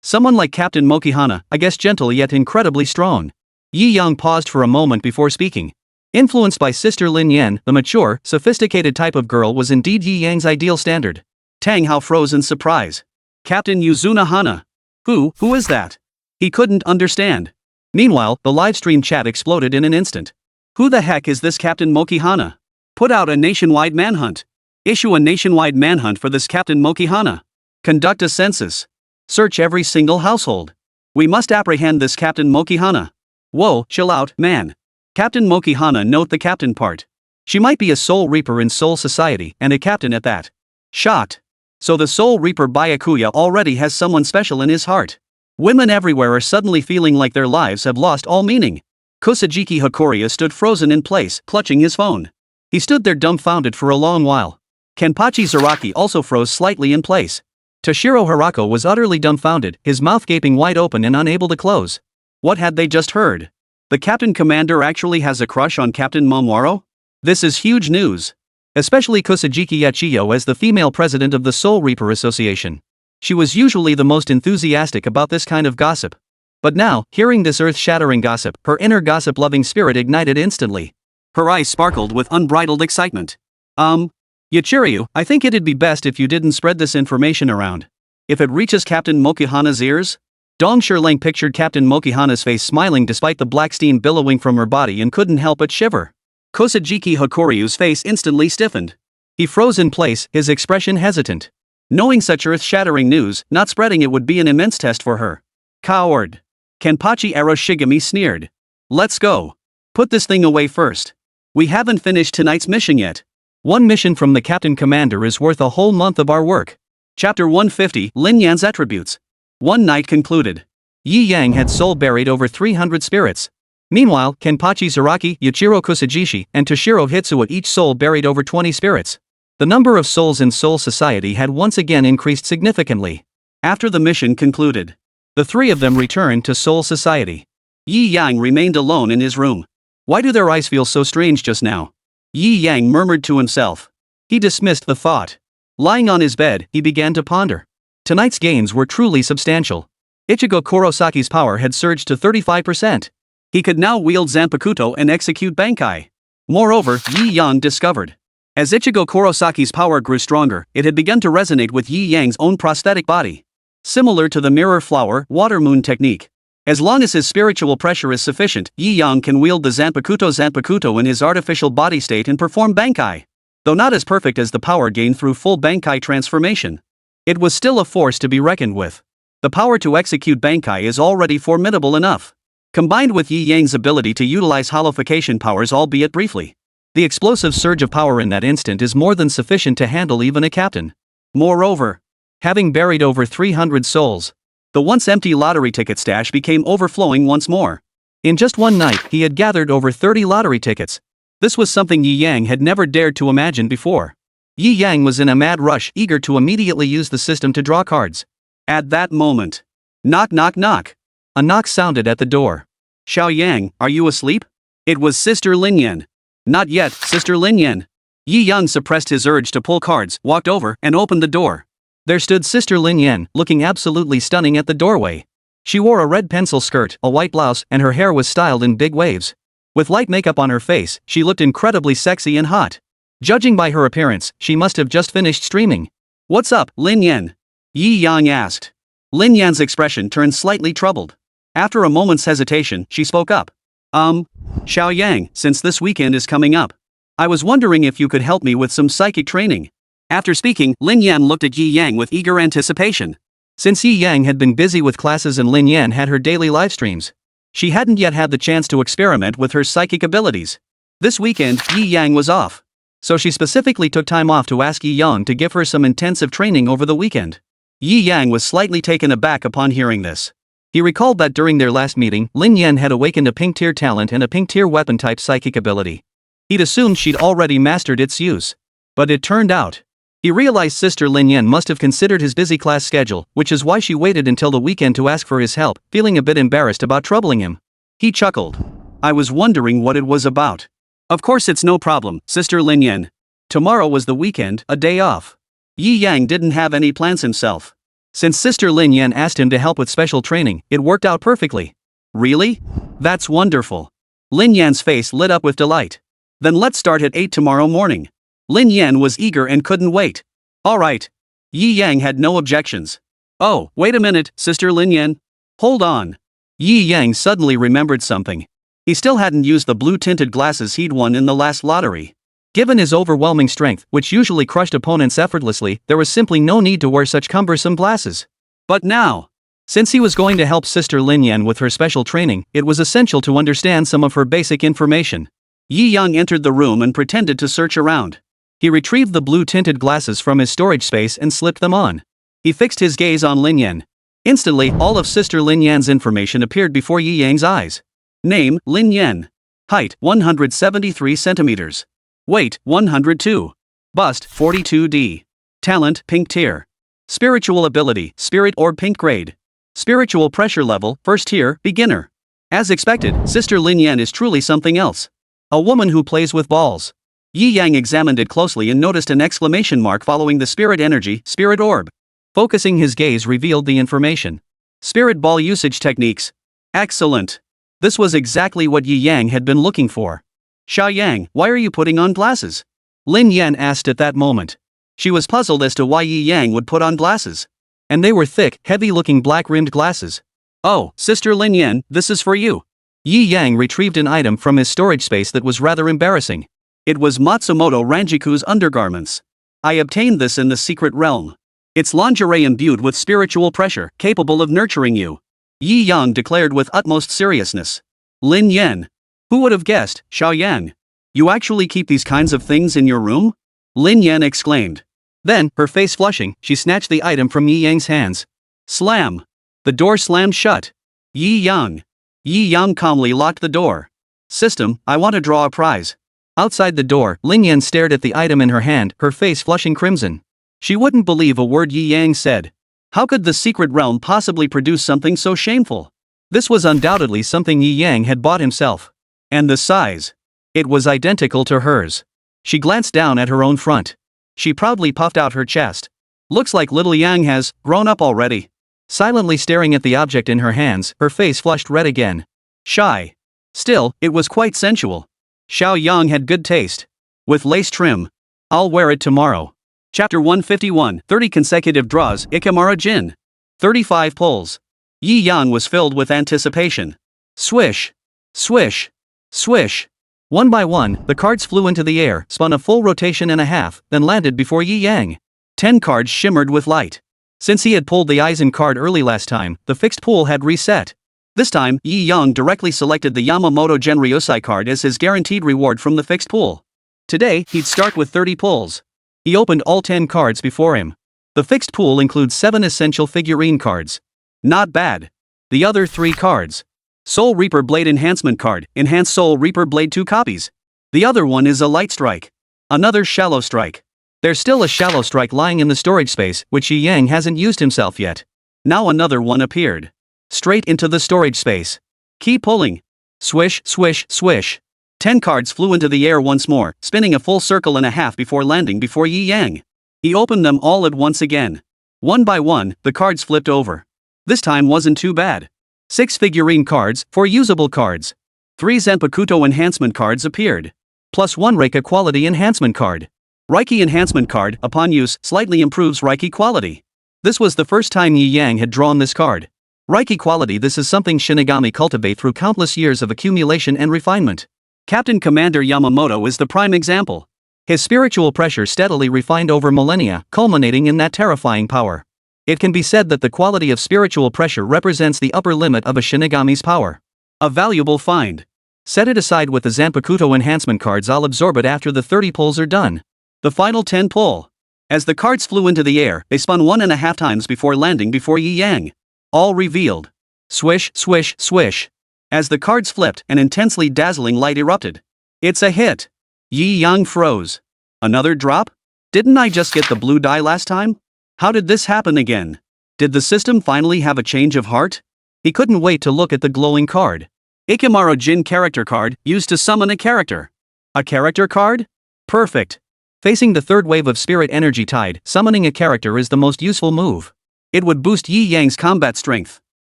Someone like Captain Mokihana, I guess gentle yet incredibly strong. Yi Yang paused for a moment before speaking. Influenced by Sister Lin Yan, the mature, sophisticated type of girl was indeed Yi Yang's ideal standard. Tang Hao froze in surprise. Captain Yuzuna Hana. Who is that? He couldn't understand. Meanwhile, the livestream chat exploded in an instant. Who the heck is this Captain Mokihana? Put out a nationwide manhunt. Issue a nationwide manhunt for this Captain Mokihana. Conduct a census. Search every single household. We must apprehend this Captain Mokihana. Whoa, chill out, man. Captain Mokihana, note the captain part. She might be a Soul Reaper in Soul Society, and a captain at that. Shot. So the Soul Reaper Byakuya already has someone special in his heart. Women everywhere are suddenly feeling like their lives have lost all meaning. Kusajiki Hokoriya stood frozen in place, clutching his phone. He stood there dumbfounded for a long while. Kenpachi Zaraki also froze slightly in place. Toshiro Hirako was utterly dumbfounded, his mouth gaping wide open and unable to close. What had they just heard? The Captain Commander actually has a crush on Captain Momoro? This is huge news. Especially Kusajiki Yachiyo as the female president of the Soul Reaper Association. She was usually the most enthusiastic about this kind of gossip. But now, hearing this earth-shattering gossip, her inner gossip-loving spirit ignited instantly. Her eyes sparkled with unbridled excitement. Yachiryu, I think it'd be best if you didn't spread this information around. If it reaches Captain Mokihana's ears? Dong Shirlang pictured Captain Mokihana's face smiling despite the black steam billowing from her body and couldn't help but shiver. Kosajiki Hokoryu's face instantly stiffened. He froze in place, his expression hesitant. Knowing such earth-shattering news, not spreading it would be an immense test for her. Coward. Kenpachi Aroshigami sneered. Let's go. Put this thing away first. We haven't finished tonight's mission yet. One mission from the Captain Commander is worth a whole month of our work. Chapter 150, Lin Yan's Attributes. One night concluded. Yi Yang had soul buried over 300 spirits. Meanwhile, Kenpachi Zaraki, Yachiro Kusajishi, and Toshiro Hitsuya each soul buried over 20 spirits. The number of souls in Soul Society had once again increased significantly. After the mission concluded, the three of them returned to Soul Society. Yi Yang remained alone in his room. Why do their eyes feel so strange just now? Yi Yang murmured to himself. He dismissed the thought. Lying on his bed, he began to ponder. Tonight's gains were truly substantial. Ichigo Kurosaki's power had surged to 35%. He could now wield Zanpakuto and execute Bankai. Moreover, Yi Yang discovered. As Ichigo Kurosaki's power grew stronger, it had begun to resonate with Yi Yang's own prosthetic body. Similar to the mirror flower, water moon technique. As long as his spiritual pressure is sufficient, Yi Yang can wield the Zanpakuto in his artificial body state and perform Bankai. Though not as perfect as the power gained through full Bankai transformation, it was still a force to be reckoned with. The power to execute Bankai is already formidable enough. Combined with Yi Yang's ability to utilize holification powers, albeit briefly, the explosive surge of power in that instant is more than sufficient to handle even a captain. Moreover, having buried over 300 souls, the once empty lottery ticket stash became overflowing once more. In just one night, he had gathered over 30 lottery tickets. This was something Yi Yang had never dared to imagine before. Yi Yang was in a mad rush, eager to immediately use the system to draw cards. At that moment, knock knock knock. A knock sounded at the door. Xiao Yang, are you asleep? It was Sister Lin Yan. Not yet, Sister Lin Yan. Yi Yang suppressed his urge to pull cards, walked over, and opened the door. There stood Sister Lin Yan, looking absolutely stunning at the doorway. She wore a red pencil skirt, a white blouse, and her hair was styled in big waves. With light makeup on her face, she looked incredibly sexy and hot. Judging by her appearance, she must have just finished streaming. What's up, Lin Yan? Yi Yang asked. Lin Yan's expression turned slightly troubled. After a moment's hesitation, she spoke up. Xiao Yang, since this weekend is coming up, I was wondering if you could help me with some psychic training. After speaking, Lin Yan looked at Yi Yang with eager anticipation. Since Yi Yang had been busy with classes and Lin Yan had her daily live streams, she hadn't yet had the chance to experiment with her psychic abilities. This weekend, Yi Yang was off, so she specifically took time off to ask Yi Yang to give her some intensive training over the weekend. Yi Yang was slightly taken aback upon hearing this. He recalled that during their last meeting, Lin Yan had awakened a pink tier talent and a pink tier weapon type psychic ability. He'd assumed she'd already mastered its use. But it turned out, he realized Sister Lin Yan must have considered his busy class schedule, which is why she waited until the weekend to ask for his help, feeling a bit embarrassed about troubling him. He chuckled. I was wondering what it was about. Of course it's no problem, Sister Lin Yan. Tomorrow was the weekend, a day off. Yi Yang didn't have any plans himself. Since Sister Lin Yan asked him to help with special training, it worked out perfectly. Really? That's wonderful. Lin Yan's face lit up with delight. Then let's start at 8 tomorrow morning. Lin Yan was eager and couldn't wait. Alright. Yi Yang had no objections. Oh, wait a minute, Sister Lin Yan. Hold on. Yi Yang suddenly remembered something. He still hadn't used the blue-tinted glasses he'd won in the last lottery. Given his overwhelming strength, which usually crushed opponents effortlessly, there was simply no need to wear such cumbersome glasses. But now, since he was going to help Sister Lin Yan with her special training, it was essential to understand some of her basic information. Yi Yang entered the room and pretended to search around. He retrieved the blue-tinted glasses from his storage space and slipped them on. He fixed his gaze on Lin Yan. Instantly, all of Sister Lin Yan's information appeared before Yi Yang's eyes. Name, Lin Yan. Height, 173 centimeters. Weight, 102. Bust, 42D. Talent, pink tier. Spiritual ability, spirit orb pink grade. Spiritual pressure level, first tier, beginner. As expected, Sister Lin Yan is truly something else. A woman who plays with balls. Yi Yang examined it closely and noticed an exclamation mark following the spirit energy, spirit orb. Focusing his gaze revealed the information. Spirit ball usage techniques. Excellent. This was exactly what Yi Yang had been looking for. Xiao Yang, why are you putting on glasses? Lin Yan asked at that moment. She was puzzled as to why Yi Yang would put on glasses. And they were thick, heavy-looking black-rimmed glasses. Oh, Sister Lin Yan, this is for you. Yi Yang retrieved an item from his storage space that was rather embarrassing. It was Matsumoto Ranjiku's undergarments. I obtained this in the secret realm. It's lingerie imbued with spiritual pressure, capable of nurturing you. Yi Yang declared with utmost seriousness. Lin Yan. Who would have guessed, Xiao Yang? You actually keep these kinds of things in your room? Lin Yan exclaimed. Then, her face flushing, she snatched the item from Yi Yang's hands. Slam. The door slammed shut. Yi Yang. Yi Yang calmly locked the door. System, I want to draw a prize. Outside the door, Lin Yan stared at the item in her hand, her face flushing crimson. She wouldn't believe a word Yi Yang said. How could the secret realm possibly produce something so shameful? This was undoubtedly something Yi Yang had bought himself. And the size. It was identical to hers. She glanced down at her own front. She proudly puffed out her chest. Looks like little Yang has grown up already. Silently staring at the object in her hands, her face flushed red again. Shy. Still, it was quite sensual. Xiao Yang had good taste. With lace trim. I'll wear it tomorrow. Chapter 151, 30 consecutive draws, Ikemara Jin. 35 pulls. Yi Yang was filled with anticipation. Swish. Swish. Swish. One by one, the cards flew into the air, spun a full rotation and a half, then landed before Yi Yang. 10 cards shimmered with light. Since he had pulled the Eisen card early last time, the fixed pool had reset. This time, Yi Yang directly selected the Yamamoto Genryosai card as his guaranteed reward from the fixed pool. Today, he'd start with 30 pulls. He opened all 10 cards before him. The fixed pool includes 7 essential figurine cards. Not bad. The other 3 cards. Soul Reaper Blade Enhancement card, Enhanced Soul Reaper Blade 2 copies. The other one is a Light Strike. Another Shallow Strike. There's still a Shallow Strike lying in the storage space, which Yi Yang hasn't used himself yet. Now another one appeared. Straight into the storage space. Keep pulling. Swish, swish, swish. 10 cards flew into the air once more, spinning a full circle and a half before landing before Yi Yang. He opened them all at once again. One by one, the cards flipped over. This time wasn't too bad. 6 figurine cards, 4 usable cards. 3 Zanpakuto enhancement cards appeared. Plus 1 Reiki quality enhancement card. Reiki enhancement card, upon use, slightly improves Reiki quality. This was the first time Yi Yang had drawn this card. Reiki quality. This is something Shinigami cultivate through countless years of accumulation and refinement. Captain Commander Yamamoto is the prime example. His spiritual pressure steadily refined over millennia, culminating in that terrifying power. It can be said that the quality of spiritual pressure represents the upper limit of a Shinigami's power. A valuable find. Set it aside with the Zanpakuto enhancement cards. I'll absorb it after the 30 pulls are done. The final 10 pull. As the cards flew into the air, they spun 1.5 times before landing before Yi Yang. All revealed. Swish, swish, swish. As the cards flipped, an intensely dazzling light erupted. It's a hit. Yi Yang froze. Another drop? Didn't I just get the blue die last time? How did this happen again? Did the system finally have a change of heart? He couldn't wait to look at the glowing card. Ikemaro Jin character card, used to summon a character. A character card? Perfect. Facing the third wave of spirit energy tide, summoning a character is the most useful move. It would boost Yi Yang's combat strength.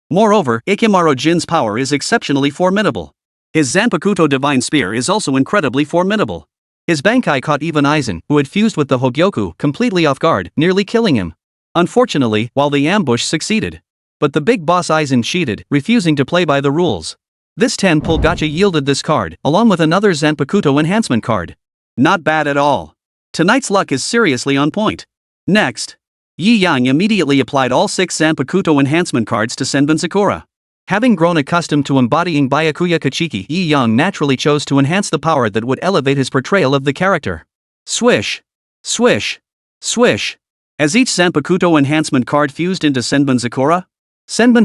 Moreover, Ikemaro Jin's power is exceptionally formidable. His Zanpakuto Divine Spear is also incredibly formidable. His Bankai caught even Eisen, who had fused with the Hogyoku, completely off guard, nearly killing him. Unfortunately, while the ambush succeeded. But the big boss Eisen cheated, refusing to play by the rules. This 10-pull gacha yielded this card, along with another Zanpakuto enhancement card. Not bad at all. Tonight's luck is seriously on point. Next. Yi Yang immediately applied all 6 Zanpakuto enhancement cards to Senbon Sakura. Having grown accustomed to embodying Byakuya Kachiki, Yi Yang naturally chose to enhance the power that would elevate his portrayal of the character. Swish. Swish. Swish. As each Zanpakuto enhancement card fused into Senbon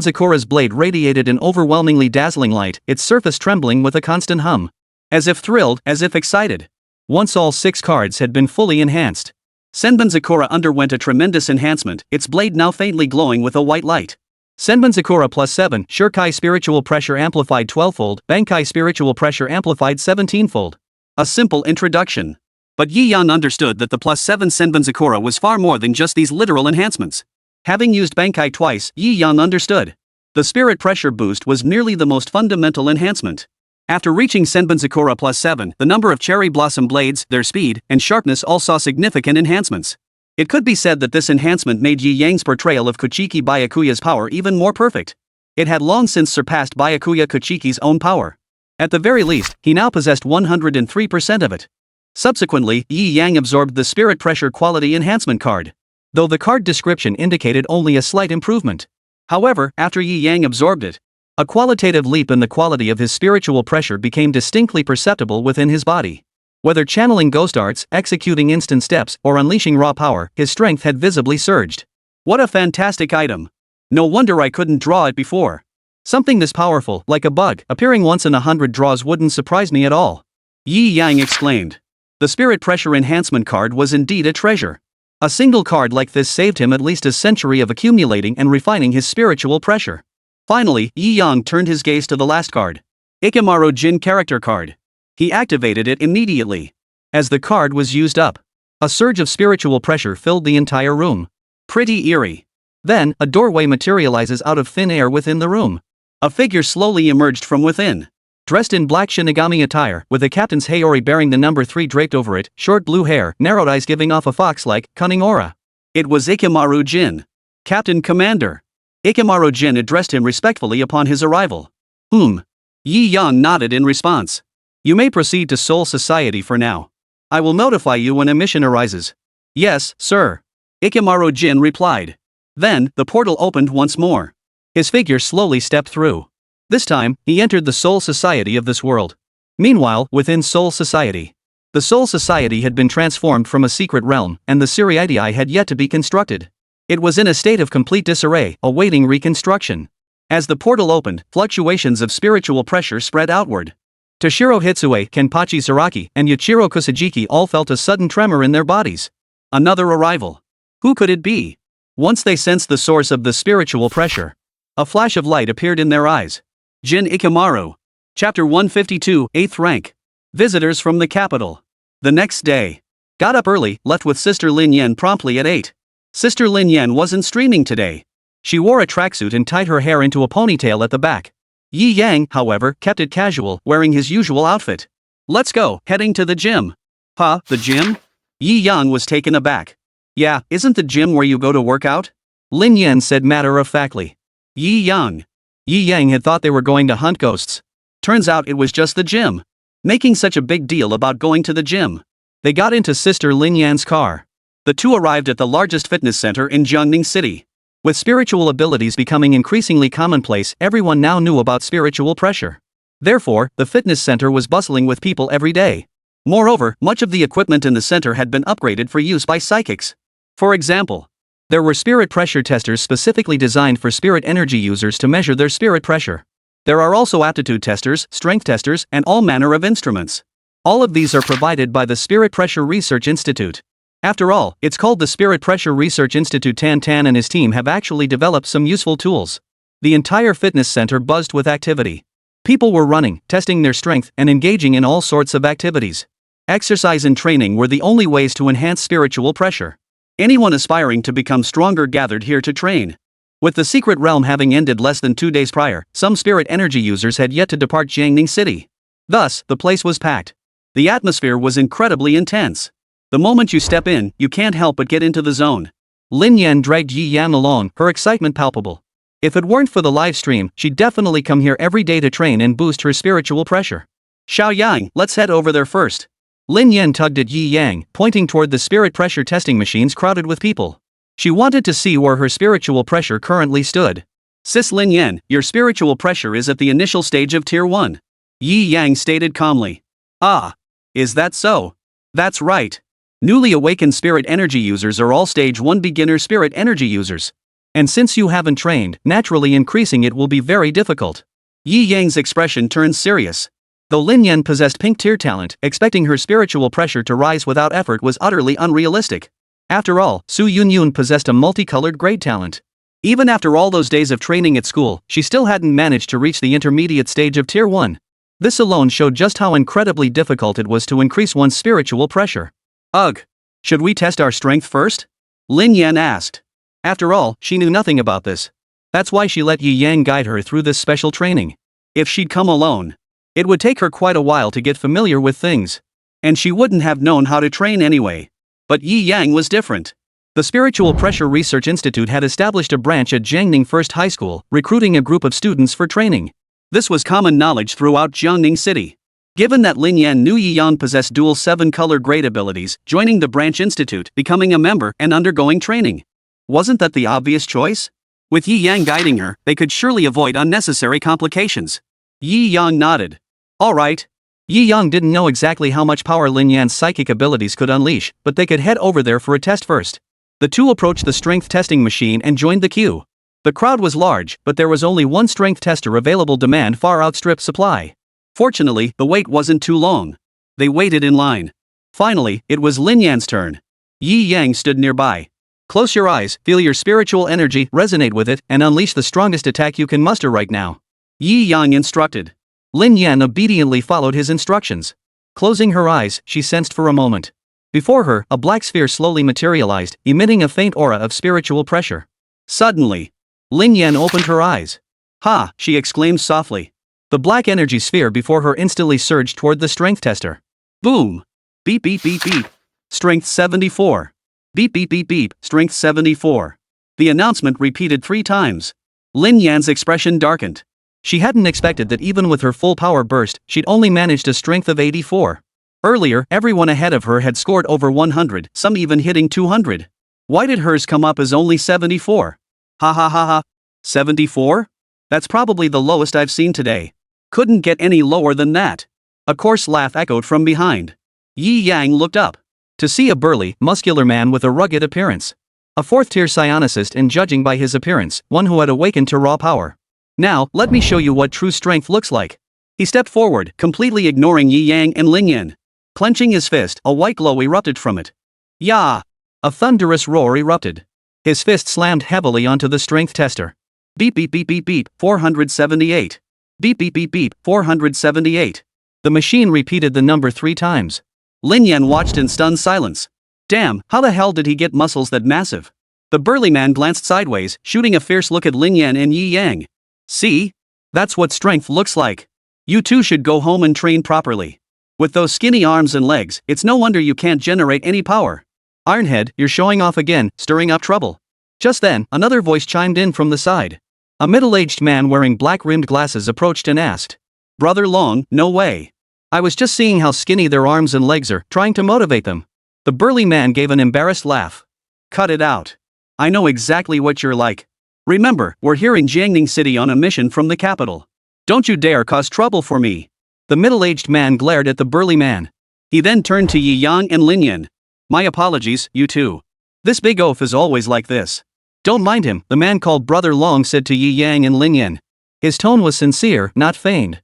Sakura's blade radiated an overwhelmingly dazzling light, its surface trembling with a constant hum. As if thrilled, as if excited. Once all 6 cards had been fully enhanced, Senbon Sakura underwent a tremendous enhancement, its blade now faintly glowing with a white light. Senbon Sakura plus 7, Shurkai Spiritual Pressure amplified 12-fold, Bankai Spiritual Pressure amplified 17-fold. A simple introduction. But Yi Yang understood that the plus 7 Senbon Sakura was far more than just these literal enhancements. Having used Bankai twice, Yi Yang understood. The spirit pressure boost was merely the most fundamental enhancement. After reaching Senbon Sakura plus 7, the number of cherry blossom blades, their speed, and sharpness all saw significant enhancements. It could be said that this enhancement made Yi Yang's portrayal of Kuchiki Byakuya's power even more perfect. It had long since surpassed Byakuya Kuchiki's own power. At the very least, he now possessed 103% of it. Subsequently, Yi Yang absorbed the Spirit Pressure Quality Enhancement card. Though the card description indicated only a slight improvement. However, after Yi Yang absorbed it, a qualitative leap in the quality of his spiritual pressure became distinctly perceptible within his body. Whether channeling ghost arts, executing instant steps, or unleashing raw power, his strength had visibly surged. What a fantastic item! No wonder I couldn't draw it before. Something this powerful, like a bug, appearing once in 100 draws wouldn't surprise me at all. Yi Yang exclaimed. The Spirit Pressure Enhancement card was indeed a treasure. A single card like this saved him at least a century of accumulating and refining his spiritual pressure. Finally, Yi Yang turned his gaze to the last card. Ikemaro Jin character card. He activated it immediately. As the card was used up, a surge of spiritual pressure filled the entire room. Pretty eerie. Then, a doorway materializes out of thin air within the room. A figure slowly emerged from within. Dressed in black Shinigami attire, with a captain's Heir bearing the number 3 draped over it, short blue hair, narrowed eyes giving off a fox-like, cunning aura. It was Ikamaru Jin. Captain Commander. Ikamaru Jin addressed him respectfully upon his arrival. Yi Yang nodded in response. You may proceed to Seoul Society for now. I will notify you when a mission arises. Yes, sir. Ikamaru Jin replied. Then, the portal opened once more. His figure slowly stepped through. This time, he entered the Seoul Society of this world. Meanwhile, within Seoul Society. The Seoul Society had been transformed from a secret realm, and the Siriidii had yet to be constructed. It was in a state of complete disarray, awaiting reconstruction. As the portal opened, fluctuations of spiritual pressure spread outward. Toshiro Hitsue, Kenpachi Saraki, and Yuichiro Kusajiki all felt a sudden tremor in their bodies. Another arrival. Who could it be? Once they sensed the source of the spiritual pressure, a flash of light appeared in their eyes. Jin Ikamaru. Chapter 152, 8th rank. Visitors from the capital. The next day. Got up early, left with Sister Lin Yan promptly at 8. Sister Lin Yan wasn't streaming today. She wore a tracksuit and tied her hair into a ponytail at the back. Yi Yang, however, kept it casual, wearing his usual outfit. Let's go, heading to the gym. Huh, the gym? Yi Yang was taken aback. Yeah, isn't the gym where you go to work out? Lin Yan said matter-of-factly. Yi Yang had thought they were going to hunt ghosts. Turns out it was just the gym. Making such a big deal about going to the gym. They got into Sister Lin Yan's car. The two arrived at the largest fitness center in Jiangning City. With spiritual abilities becoming increasingly commonplace, everyone now knew about spiritual pressure. Therefore, the fitness center was bustling with people every day. Moreover, much of the equipment in the center had been upgraded for use by psychics. For example, there were spirit pressure testers specifically designed for spirit energy users to measure their spirit pressure. There are also aptitude testers, strength testers, and all manner of instruments. All of these are provided by the Spirit Pressure Research Institute. After all, it's called the Spirit Pressure Research Institute. Tan and his team have actually developed some useful tools. The entire fitness center buzzed with activity. People were running, testing their strength, and engaging in all sorts of activities. Exercise and training were the only ways to enhance spiritual pressure. Anyone aspiring to become stronger gathered here to train. With the secret realm having ended less than 2 days prior, some spirit energy users had yet to depart Jiangning City. Thus, the place was packed. The atmosphere was incredibly intense. The moment you step in, you can't help but get into the zone. Lin Yan dragged Yi Yang along, her excitement palpable. If it weren't for the live stream, she'd definitely come here every day to train and boost her spiritual pressure. Xiao Yang, let's head over there first. Lin Yan tugged at Yi Yang, pointing toward the spirit pressure testing machines crowded with people. She wanted to see where her spiritual pressure currently stood. Sis Lin Yan, your spiritual pressure is at the initial stage of Tier 1. Yi Yang stated calmly. Ah. Is that so? That's right. Newly awakened spirit energy users are all Stage 1 beginner spirit energy users. And since you haven't trained, naturally increasing it will be very difficult. Yi Yang's expression turned serious. Though Lin Yan possessed pink tier talent, expecting her spiritual pressure to rise without effort was utterly unrealistic. After all, Su Yunyun possessed a multicolored grade talent. Even after all those days of training at school, she still hadn't managed to reach the intermediate stage of Tier 1. This alone showed just how incredibly difficult it was to increase one's spiritual pressure. Ugh. Should we test our strength first? Lin Yan asked. After all, she knew nothing about this. That's why she let Yi Yang guide her through this special training. If she'd come alone, it would take her quite a while to get familiar with things. And she wouldn't have known how to train anyway. But Yi Yang was different. The Spiritual Pressure Research Institute had established a branch at Jiangning First High School, recruiting a group of students for training. This was common knowledge throughout Jiangning City. Given that Lin Yan knew Yi Yang possessed dual 7-color grade abilities, joining the branch institute, becoming a member, and undergoing training. Wasn't that the obvious choice? With Yi Yang guiding her, they could surely avoid unnecessary complications. Yi Yang nodded. All right. Yi Yang didn't know exactly how much power Lin Yan's psychic abilities could unleash, but they could head over there for a test first. The two approached the strength testing machine and joined the queue. The crowd was large, but there was only one strength tester available. Demand far outstripped supply. Fortunately, the wait wasn't too long. They waited in line. Finally, it was Lin Yan's turn. Yi Yang stood nearby. Close your eyes, feel your spiritual energy, resonate with it, and unleash the strongest attack you can muster right now. Yi Yang instructed. Lin Yan obediently followed his instructions. Closing her eyes, she sensed for a moment. Before her, a black sphere slowly materialized, emitting a faint aura of spiritual pressure. Suddenly, Lin Yan opened her eyes. Ha, she exclaimed softly. The black energy sphere before her instantly surged toward the strength tester. Boom! Beep beep beep beep. Strength 74. Beep beep beep beep, strength 74. The announcement repeated 3 times. Lin Yan's expression darkened. She hadn't expected that even with her full power burst, she'd only managed a strength of 84. Earlier, everyone ahead of her had scored over 100, some even hitting 200. Why did hers come up as only 74? Ha ha ha ha. 74? That's probably the lowest I've seen today. Couldn't get any lower than that. A coarse laugh echoed from behind. Yi Yang looked up. To see a burly, muscular man with a rugged appearance. A 4th-tier psionicist, and judging by his appearance, one who had awakened to raw power. Now, let me show you what true strength looks like. He stepped forward, completely ignoring Yi Yang and Lin Yan. Clenching his fist, a white glow erupted from it. Yah! A thunderous roar erupted. His fist slammed heavily onto the strength tester. Beep beep beep beep beep, 478. Beep beep beep beep, 478. The machine repeated the number 3 times. Lin Yan watched in stunned silence. Damn, how the hell did he get muscles that massive? The burly man glanced sideways, shooting a fierce look at Lin Yan and Yi Yang. See? That's what strength looks like. You two should go home and train properly. With those skinny arms and legs, it's no wonder you can't generate any power. Ironhead, you're showing off again, stirring up trouble. Just then, another voice chimed in from the side. A middle-aged man wearing black-rimmed glasses approached and asked. Brother Long, no way. I was just seeing how skinny their arms and legs are, trying to motivate them. The burly man gave an embarrassed laugh. Cut it out. I know exactly what you're like. Remember, we're here in Jiangning City on a mission from the capital. Don't you dare cause trouble for me. The middle-aged man glared at the burly man. He then turned to Yi Yang and Lin Yan. My apologies, you two. This big oaf is always like this. Don't mind him, the man called Brother Long said to Yi Yang and Lin Yan. His tone was sincere, not feigned.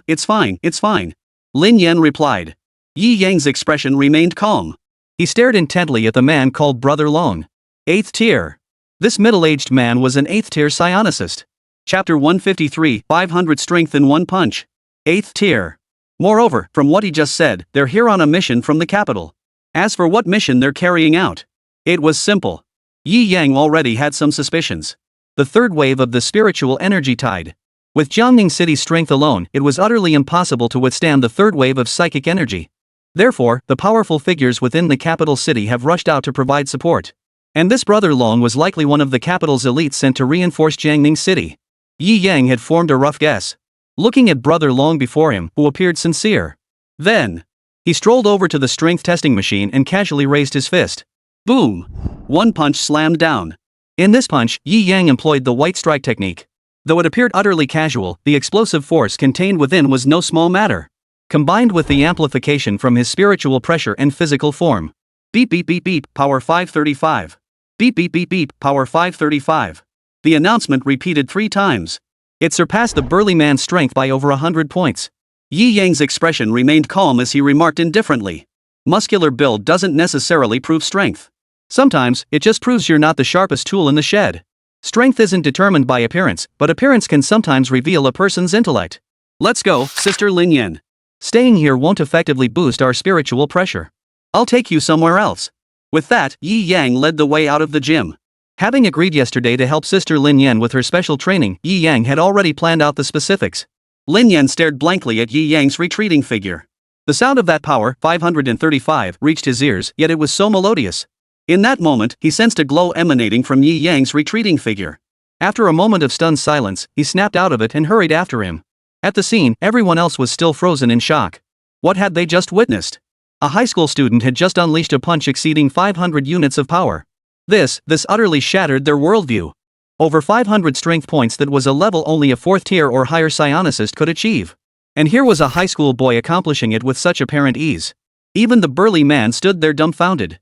It's fine, it's fine. Lin Yan replied. Yi Yang's expression remained calm. He stared intently at the man called Brother Long. 8th tier. This middle-aged man was an 8th tier psionicist. Chapter 153, 500 strength in 1 punch. 8th tier. Moreover, from what he just said, they're here on a mission from the capital. As for what mission they're carrying out, it was simple. Yi Yang already had some suspicions. The 3rd wave of the spiritual energy tide. With Jiangning City's strength alone, it was utterly impossible to withstand the 3rd wave of psychic energy. Therefore, the powerful figures within the capital city have rushed out to provide support. And this Brother Long was likely one of the capital's elites sent to reinforce Jiangning City. Yi Yang had formed a rough guess. Looking at Brother Long before him, who appeared sincere. Then, he strolled over to the strength testing machine and casually raised his fist. Boom! 1 punch slammed down. In this punch, Yi Yang employed the white strike technique. Though it appeared utterly casual, the explosive force contained within was no small matter. Combined with the amplification from his spiritual pressure and physical form. Beep beep beep beep, power 535. Beep beep beep beep, power 535. The announcement repeated 3 times. It surpassed the burly man's strength by over 100 points. Yi Yang's expression remained calm as he remarked indifferently. Muscular build doesn't necessarily prove strength. Sometimes, it just proves you're not the sharpest tool in the shed. Strength isn't determined by appearance, but appearance can sometimes reveal a person's intellect. Let's go, Sister Lin Yan. Staying here won't effectively boost our spiritual pressure. I'll take you somewhere else. With that, Yi Yang led the way out of the gym. Having agreed yesterday to help Sister Lin Yan with her special training, Yi Yang had already planned out the specifics. Lin Yan stared blankly at Yi Yang's retreating figure. The sound of that power, 535, reached his ears, yet it was so melodious. In that moment, he sensed a glow emanating from Yi Yang's retreating figure. After a moment of stunned silence, he snapped out of it and hurried after him. At the scene, everyone else was still frozen in shock. What had they just witnessed? A high school student had just unleashed a punch exceeding 500 units of power. This utterly shattered their worldview. Over 500 strength points, that was a level only a 4th tier or higher psionicist could achieve. And here was a high school boy accomplishing it with such apparent ease. Even the burly man stood there dumbfounded.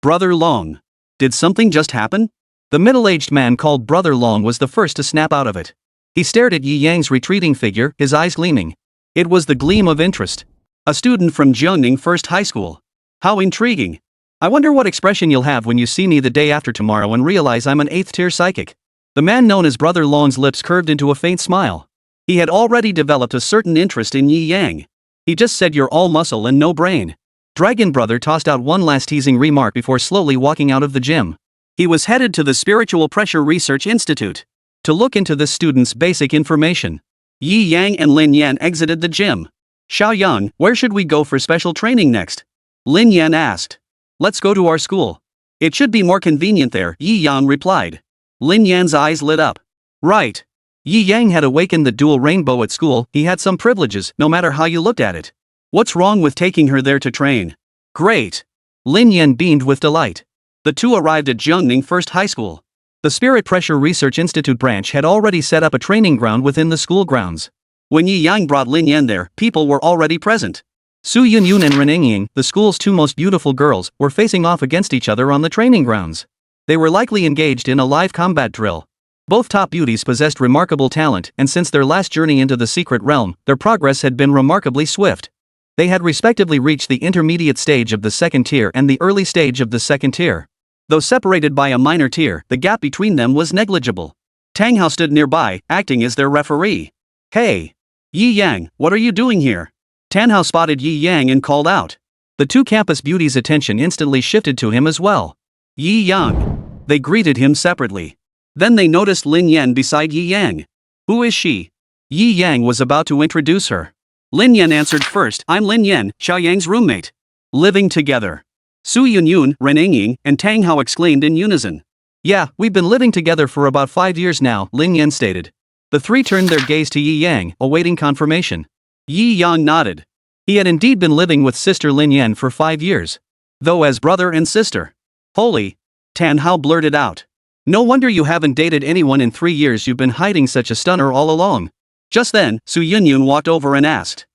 Brother Long. Did something just happen? The middle-aged man called Brother Long was the first to snap out of it. He stared at Yi Yang's retreating figure, his eyes gleaming. It was the gleam of interest. A student from Jiangning First High School. How intriguing. I wonder what expression you'll have when you see me the day after tomorrow and realize I'm an 8th tier psychic. The man known as Brother Long's lips curved into a faint smile. He had already developed a certain interest in Yi Yang. He just said you're all muscle and no brain. Dragon Brother tossed out one last teasing remark before slowly walking out of the gym. He was headed to the Spiritual Pressure Research Institute to look into the students' basic information. Yi Yang and Lin Yan exited the gym. Xiaoyang, where should we go for special training next? Lin Yan asked. Let's go to our school. It should be more convenient there, Yi Yang replied. Lin Yan's eyes lit up. Right. Yi Yang had awakened the dual rainbow at school. He had some privileges, no matter how you looked at it. What's wrong with taking her there to train? Great. Lin Yan beamed with delight. The two arrived at Jiangning First High School. The Spirit Pressure Research Institute branch had already set up a training ground within the school grounds. When Yi Yang brought Lin Yan there, people were already present. Su Yunyun and Ren Yingying, the school's two most beautiful girls, were facing off against each other on the training grounds. They were likely engaged in a live combat drill. Both top beauties possessed remarkable talent, and since their last journey into the secret realm, their progress had been remarkably swift. They had respectively reached the intermediate stage of the second tier and the early stage of the second tier. Though separated by a minor tier, the gap between them was negligible. Tang Hao stood nearby, acting as their referee. Hey! Yi Yang, what are you doing here? Tan Hao spotted Yi Yang and called out. The two campus beauties' attention instantly shifted to him as well. Yi Yang. They greeted him separately. Then they noticed Lin Yan beside Yi Yang. Who is she? Yi Yang was about to introduce her. Lin Yan answered first. I'm Lin Yan, Xiaoyang's roommate. Living together. Su Yunyun, Ren Yingying, and Tang Hao exclaimed in unison. Yeah, we've been living together for about 5 years now, Lin Yan stated. The three turned their gaze to Yi Yang, awaiting confirmation. Yi Yang nodded. He had indeed been living with sister Lin Yan for 5 years. Though as brother and sister. Holy! Tan Hao blurted out. No wonder you haven't dated anyone in 3 years. You've been hiding such a stunner all along. Just then, Su Yunyun walked over and asked.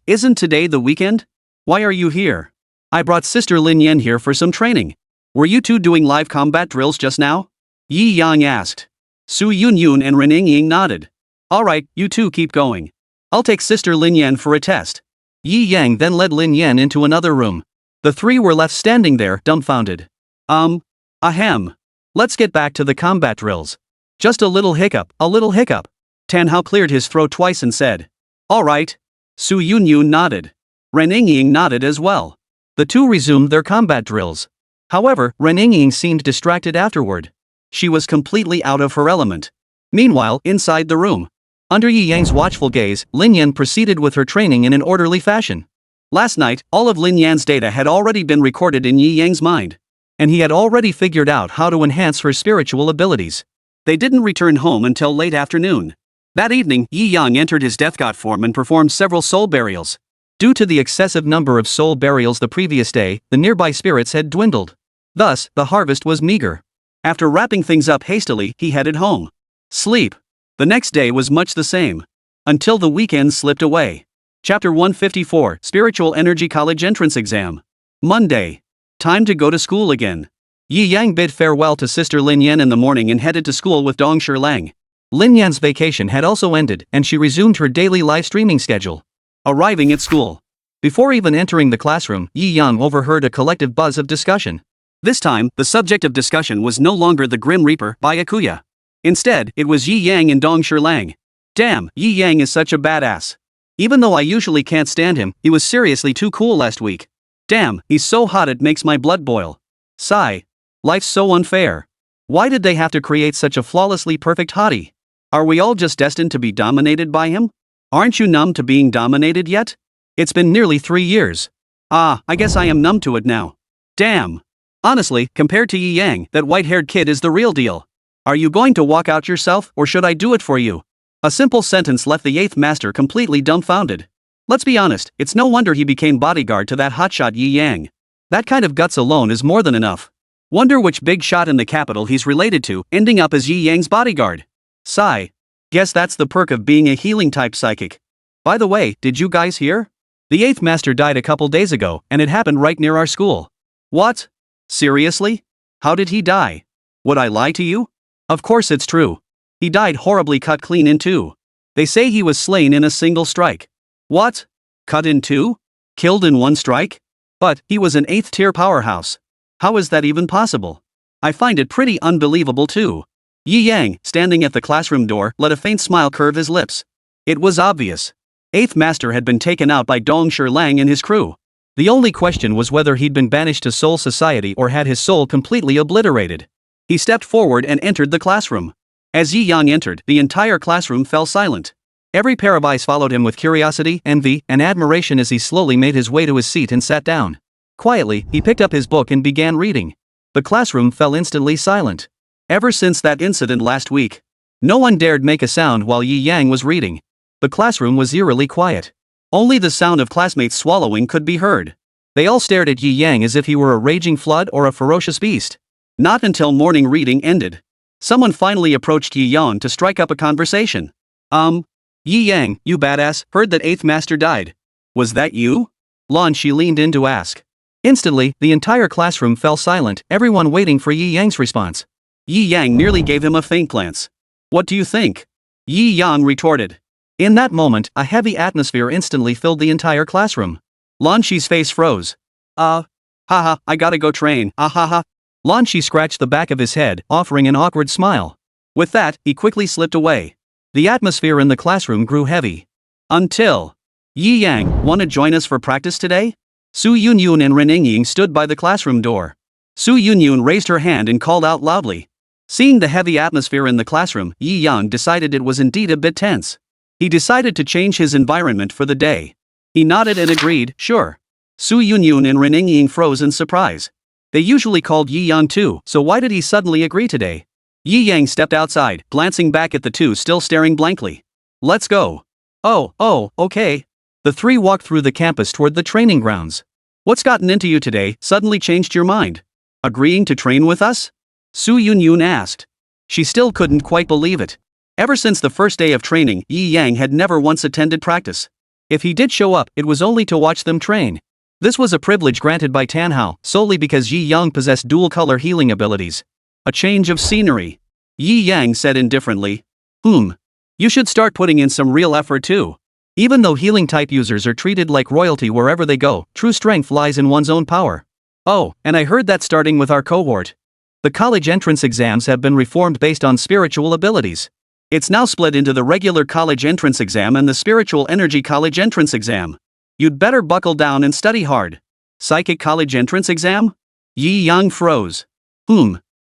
Isn't today the weekend? Why are you here? I brought sister Lin Yan here for some training. Were you two doing live combat drills just now? Yi Yang asked. Su Yunyun and Ren Yingying nodded. Alright, you two keep going. I'll take sister Lin Yan for a test. Yi Yang then led Lin Yan into another room. The three were left standing there, dumbfounded. Ahem. Let's get back to the combat drills. Just a little hiccup, a little hiccup. Tan Hao cleared his throat twice and said. Alright. Su Yunyun nodded. Ren Yingying nodded as well. The two resumed their combat drills. However, Ren Yingying seemed distracted afterward. She was completely out of her element. Meanwhile, inside the room, under Yi Yang's watchful gaze, Lin Yan proceeded with her training in an orderly fashion. Last night, all of Lin Yan's data had already been recorded in Yi Yang's mind. And he had already figured out how to enhance her spiritual abilities. They didn't return home until late afternoon. That evening, Yi Yang entered his death god form and performed several soul burials. Due to the excessive number of soul burials the previous day, the nearby spirits had dwindled. Thus, the harvest was meager. After wrapping things up hastily, he headed home. Sleep. The next day was much the same. Until the weekend slipped away. Chapter 154, Spiritual Energy College Entrance Exam. Monday. Time to go to school again. Yi Yang bid farewell to sister Lin Yan in the morning and headed to school with Dong Shilang. Lin Yan's vacation had also ended, and she resumed her daily live streaming schedule. Arriving at school. Before even entering the classroom, Yi Yang overheard a collective buzz of discussion. This time, the subject of discussion was no longer the Grim Reaper, Byakuya. Instead, it was Yi Yang and Dong Shilang. Damn, Yi Yang is such a badass. Even though I usually can't stand him, he was seriously too cool last week. Damn, he's so hot it makes my blood boil. Sigh. Life's so unfair. Why did they have to create such a flawlessly perfect hottie? Are we all just destined to be dominated by him? Aren't you numb to being dominated yet? It's been nearly 3 years. I guess I am numb to it now. Damn. Honestly, compared to Yi Yang, that white-haired kid is the real deal. Are you going to walk out yourself, or should I do it for you? A simple sentence left the 8th master completely dumbfounded. Let's be honest, it's no wonder he became bodyguard to that hotshot Yi Yang. That kind of guts alone is more than enough. Wonder which big shot in the capital he's related to, ending up as Yi Yang's bodyguard. Sigh. Guess that's the perk of being a healing-type psychic. By the way, did you guys hear? The 8th master died a couple days ago, and it happened right near our school. What? Seriously? How did he die? Would I lie to you? Of course it's true. He died horribly, cut clean in two. They say he was slain in a single strike. What? Cut in two? Killed in one strike? But he was an 8th tier powerhouse. How is that even possible? I find it pretty unbelievable too. Yi Yang, standing at the classroom door, let a faint smile curve his lips. It was obvious. 8th master had been taken out by Dong Shilang and his crew. The only question was whether he'd been banished to Soul Society or had his soul completely obliterated. He stepped forward and entered the classroom. As Yi Yang entered, the entire classroom fell silent. Every pair of eyes followed him with curiosity, envy, and admiration as he slowly made his way to his seat and sat down. Quietly, he picked up his book and began reading. The classroom fell instantly silent. Ever since that incident last week, no one dared make a sound while Yi Yang was reading. The classroom was eerily quiet. Only the sound of classmates swallowing could be heard. They all stared at Yi Yang as if he were a raging flood or a ferocious beast. Not until morning reading ended. Someone finally approached Yi Yang to strike up a conversation. Yi Yang, you badass, heard that 8th master died. Was that you? Lan Shi leaned in to ask. Instantly, the entire classroom fell silent, everyone waiting for Yi Yang's response. Yi Yang nearly gave him a faint glance. What do you think? Yi Yang retorted. In that moment, a heavy atmosphere instantly filled the entire classroom. Lan Shi's face froze. Haha, I gotta go train, ahaha. Lan Shi scratched the back of his head, offering an awkward smile. With that, he quickly slipped away. The atmosphere in the classroom grew heavy. Until... Yi Yang, wanna join us for practice today? Su Yunyun and Ren Yingying stood by the classroom door. Su Yunyun raised her hand and called out loudly. Seeing the heavy atmosphere in the classroom, Yi Yang decided it was indeed a bit tense. He decided to change his environment for the day. He nodded and agreed, sure. Su Yunyun and Ren Yingying froze in surprise. They usually called Yi Yang too, so why did he suddenly agree today? Yi Yang stepped outside, glancing back at the two still staring blankly. Let's go. Oh, okay. The three walked through the campus toward the training grounds. What's gotten into you today, suddenly changed your mind? Agreeing to train with us? Su Yunyun asked. She still couldn't quite believe it. Ever since the first day of training, Yi Yang had never once attended practice. If he did show up, it was only to watch them train. This was a privilege granted by Tan Hao, solely because Yi Yang possessed dual-color healing abilities. A change of scenery. Yi Yang said indifferently. You should start putting in some real effort too. Even though healing-type users are treated like royalty wherever they go, true strength lies in one's own power. Oh, and I heard that starting with our cohort. The college entrance exams have been reformed based on spiritual abilities. It's now split into the regular college entrance exam and the spiritual energy college entrance exam. You'd better buckle down and study hard. Psychic college entrance exam? Yi Yang froze.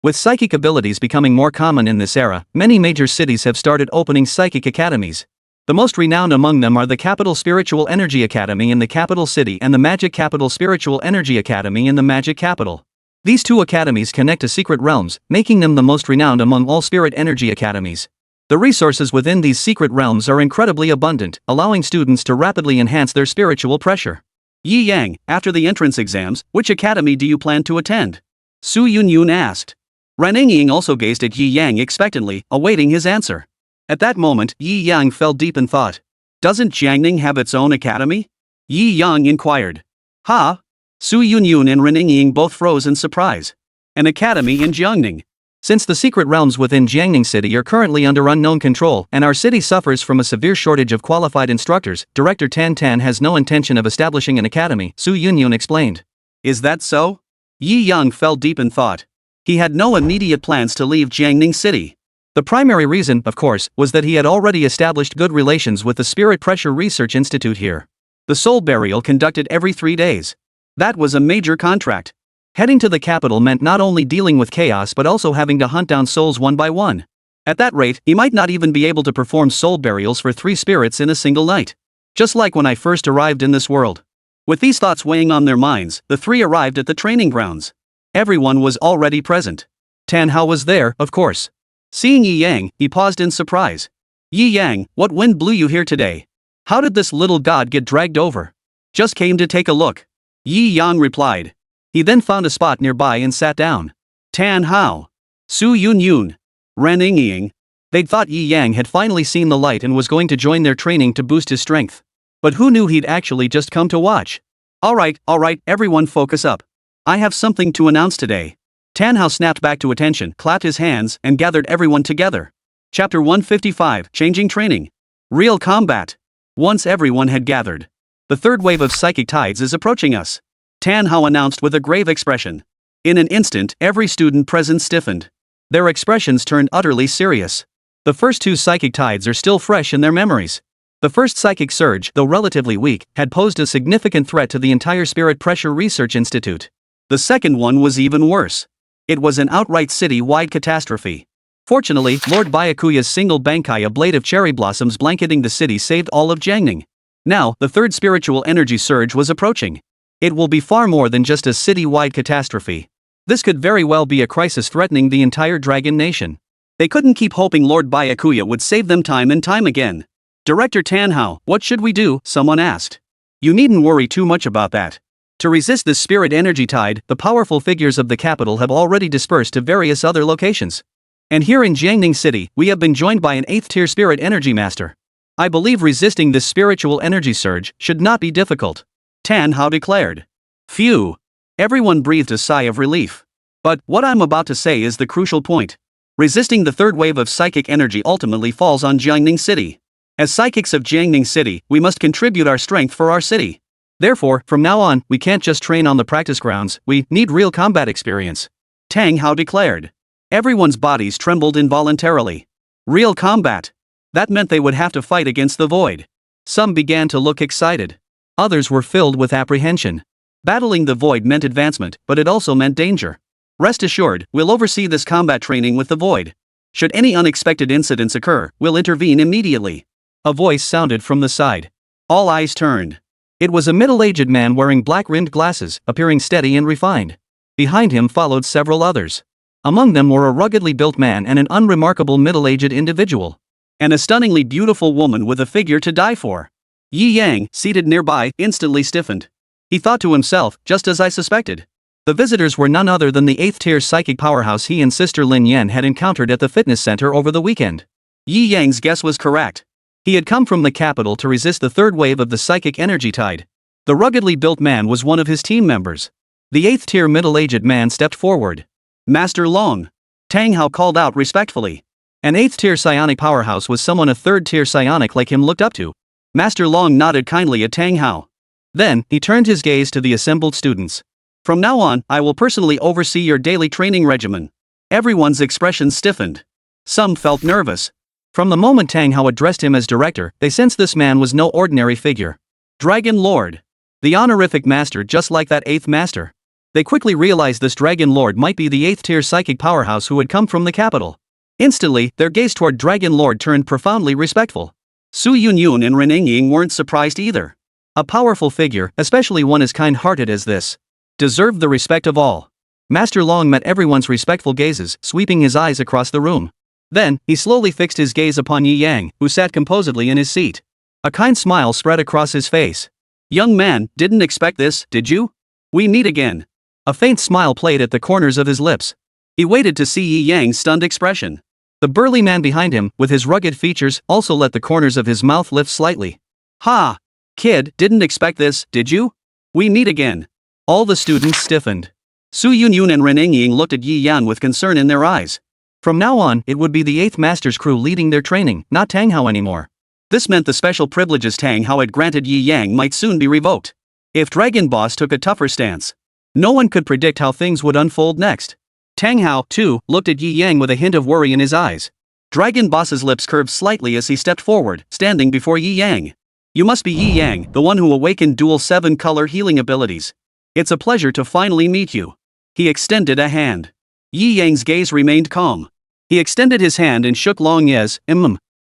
With psychic abilities becoming more common in this era, many major cities have started opening psychic academies. The most renowned among them are the Capital Spiritual Energy Academy in the capital city and the Magic Capital Spiritual Energy Academy in the Magic Capital. These two academies connect to secret realms, making them the most renowned among all spirit energy academies. The resources within these secret realms are incredibly abundant, allowing students to rapidly enhance their spiritual pressure. Yi Yang, after the entrance exams, which academy do you plan to attend? Su Yunyun asked. Ren Yingying also gazed at Yi Yang expectantly, awaiting his answer. At that moment, Yi Yang fell deep in thought. Doesn't Jiangning have its own academy? Yi Yang inquired. Su Yunyun and Ren Yingying both froze in surprise. An academy in Jiangning. Since the secret realms within Jiangning City are currently under unknown control and our city suffers from a severe shortage of qualified instructors, Director Tan Tan has no intention of establishing an academy, Su Yunyun explained. Is that so? Yi Yang fell deep in thought. He had no immediate plans to leave Jiangning City. The primary reason, of course, was that he had already established good relations with the Spirit Pressure Research Institute here. The soul burial conducted every 3 days. That was a major contract. Heading to the capital meant not only dealing with chaos but also having to hunt down souls one by one. At that rate, he might not even be able to perform soul burials for 3 spirits in a single night. Just like when I first arrived in this world. With these thoughts weighing on their minds, the three arrived at the training grounds. Everyone was already present. Tan Hao was there, of course. Seeing Yi Yang, he paused in surprise. Yi Yang, what wind blew you here today? How did this little god get dragged over? Just came to take a look. Yi Yang replied. He then found a spot nearby and sat down. Tan Hao, Su Yunyun, Ren Yingying. They'd thought Yi Yang had finally seen the light and was going to join their training to boost his strength. But who knew he'd actually just come to watch? Alright, everyone focus up. I have something to announce today. Tan Hao snapped back to attention, clapped his hands, and gathered everyone together. Chapter 155, Changing Training. Real Combat. Once everyone had gathered. The third wave of psychic tides is approaching us. Tan Hao announced with a grave expression. In an instant, every student present stiffened. Their expressions turned utterly serious. The first 2 psychic tides are still fresh in their memories. The first psychic surge, though relatively weak, had posed a significant threat to the entire Spirit Pressure Research Institute. The second one was even worse. It was an outright city-wide catastrophe. Fortunately, Lord Byakuya's single bankai, a blade of cherry blossoms blanketing the city, saved all of Jiangning. Now, the third spiritual energy surge was approaching. It will be far more than just a city-wide catastrophe. This could very well be a crisis threatening the entire Dragon Nation. They couldn't keep hoping Lord Byakuya would save them time and time again. Director Tanhao, what should we do? Someone asked. You needn't worry too much about that. To resist this spirit energy tide, the powerful figures of the capital have already dispersed to various other locations. And here in Jiangning City, we have been joined by an 8th tier spirit energy master. I believe resisting this spiritual energy surge should not be difficult. Tanhao declared. Phew. Everyone breathed a sigh of relief. But what I'm about to say is the crucial point. Resisting the third wave of psychic energy ultimately falls on Jiangning City. As psychics of Jiangning City, we must contribute our strength for our city. Therefore, from now on, we can't just train on the practice grounds, we need real combat experience. Tang Hao declared. Everyone's bodies trembled involuntarily. Real combat. That meant they would have to fight against the void. Some began to look excited. Others were filled with apprehension. Battling the void meant advancement, but it also meant danger. Rest assured, we'll oversee this combat training with the void. Should any unexpected incidents occur, we'll intervene immediately. A voice sounded from the side. All eyes turned. It was a middle-aged man wearing black-rimmed glasses, appearing steady and refined. Behind him followed several others. Among them were a ruggedly built man and an unremarkable middle-aged individual. And a stunningly beautiful woman with a figure to die for. Yi Yang, seated nearby, instantly stiffened. He thought to himself, just as I suspected. The visitors were none other than the 8th tier psychic powerhouse he and Sister Lin Yan had encountered at the fitness center over the weekend. Yi Yang's guess was correct. He had come from the capital to resist the third wave of the psychic energy tide. The ruggedly built man was one of his team members. The 8th tier middle-aged man stepped forward. Master Long. Tang Hao called out respectfully. An 8th tier psionic powerhouse was someone a 3rd tier psionic like him looked up to. Master Long nodded kindly at Tang Hao. Then, he turned his gaze to the assembled students. From now on, I will personally oversee your daily training regimen. Everyone's expressions stiffened. Some felt nervous. From the moment Tang Hao addressed him as director, they sensed this man was no ordinary figure. Dragon Lord. The honorific master, just like that 8th master. They quickly realized this Dragon Lord might be the 8th tier psychic powerhouse who had come from the capital. Instantly, their gaze toward Dragon Lord turned profoundly respectful. Su Yunyun and Ren Ying weren't surprised either. A powerful figure, especially one as kind-hearted as this, deserved the respect of all. Master Long met everyone's respectful gazes, sweeping his eyes across the room. Then, he slowly fixed his gaze upon Yi Yang, who sat composedly in his seat. A kind smile spread across his face. Young man, didn't expect this, did you? We meet again. A faint smile played at the corners of his lips. He waited to see Yi Yang's stunned expression. The burly man behind him, with his rugged features, also let the corners of his mouth lift slightly. Ha! Kid, didn't expect this, did you? We meet again. All the students stiffened. Su Yunyun and Ren Ying looked at Yi Yan with concern in their eyes. From now on, it would be the 8th Master's crew leading their training, not Tang Hao anymore. This meant the special privileges Tang Hao had granted Yi Yang might soon be revoked. If Dragon Boss took a tougher stance, no one could predict how things would unfold next. Tang Hao, too, looked at Yi Yang with a hint of worry in his eyes. Dragon Boss's lips curved slightly as he stepped forward, standing before Yi Yang. You must be Yi Yang, the one who awakened dual 7-color healing abilities. It's a pleasure to finally meet you. He extended a hand. Yi Yang's gaze remained calm. He extended his hand and shook Long Ye's,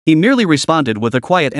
He merely responded with a quiet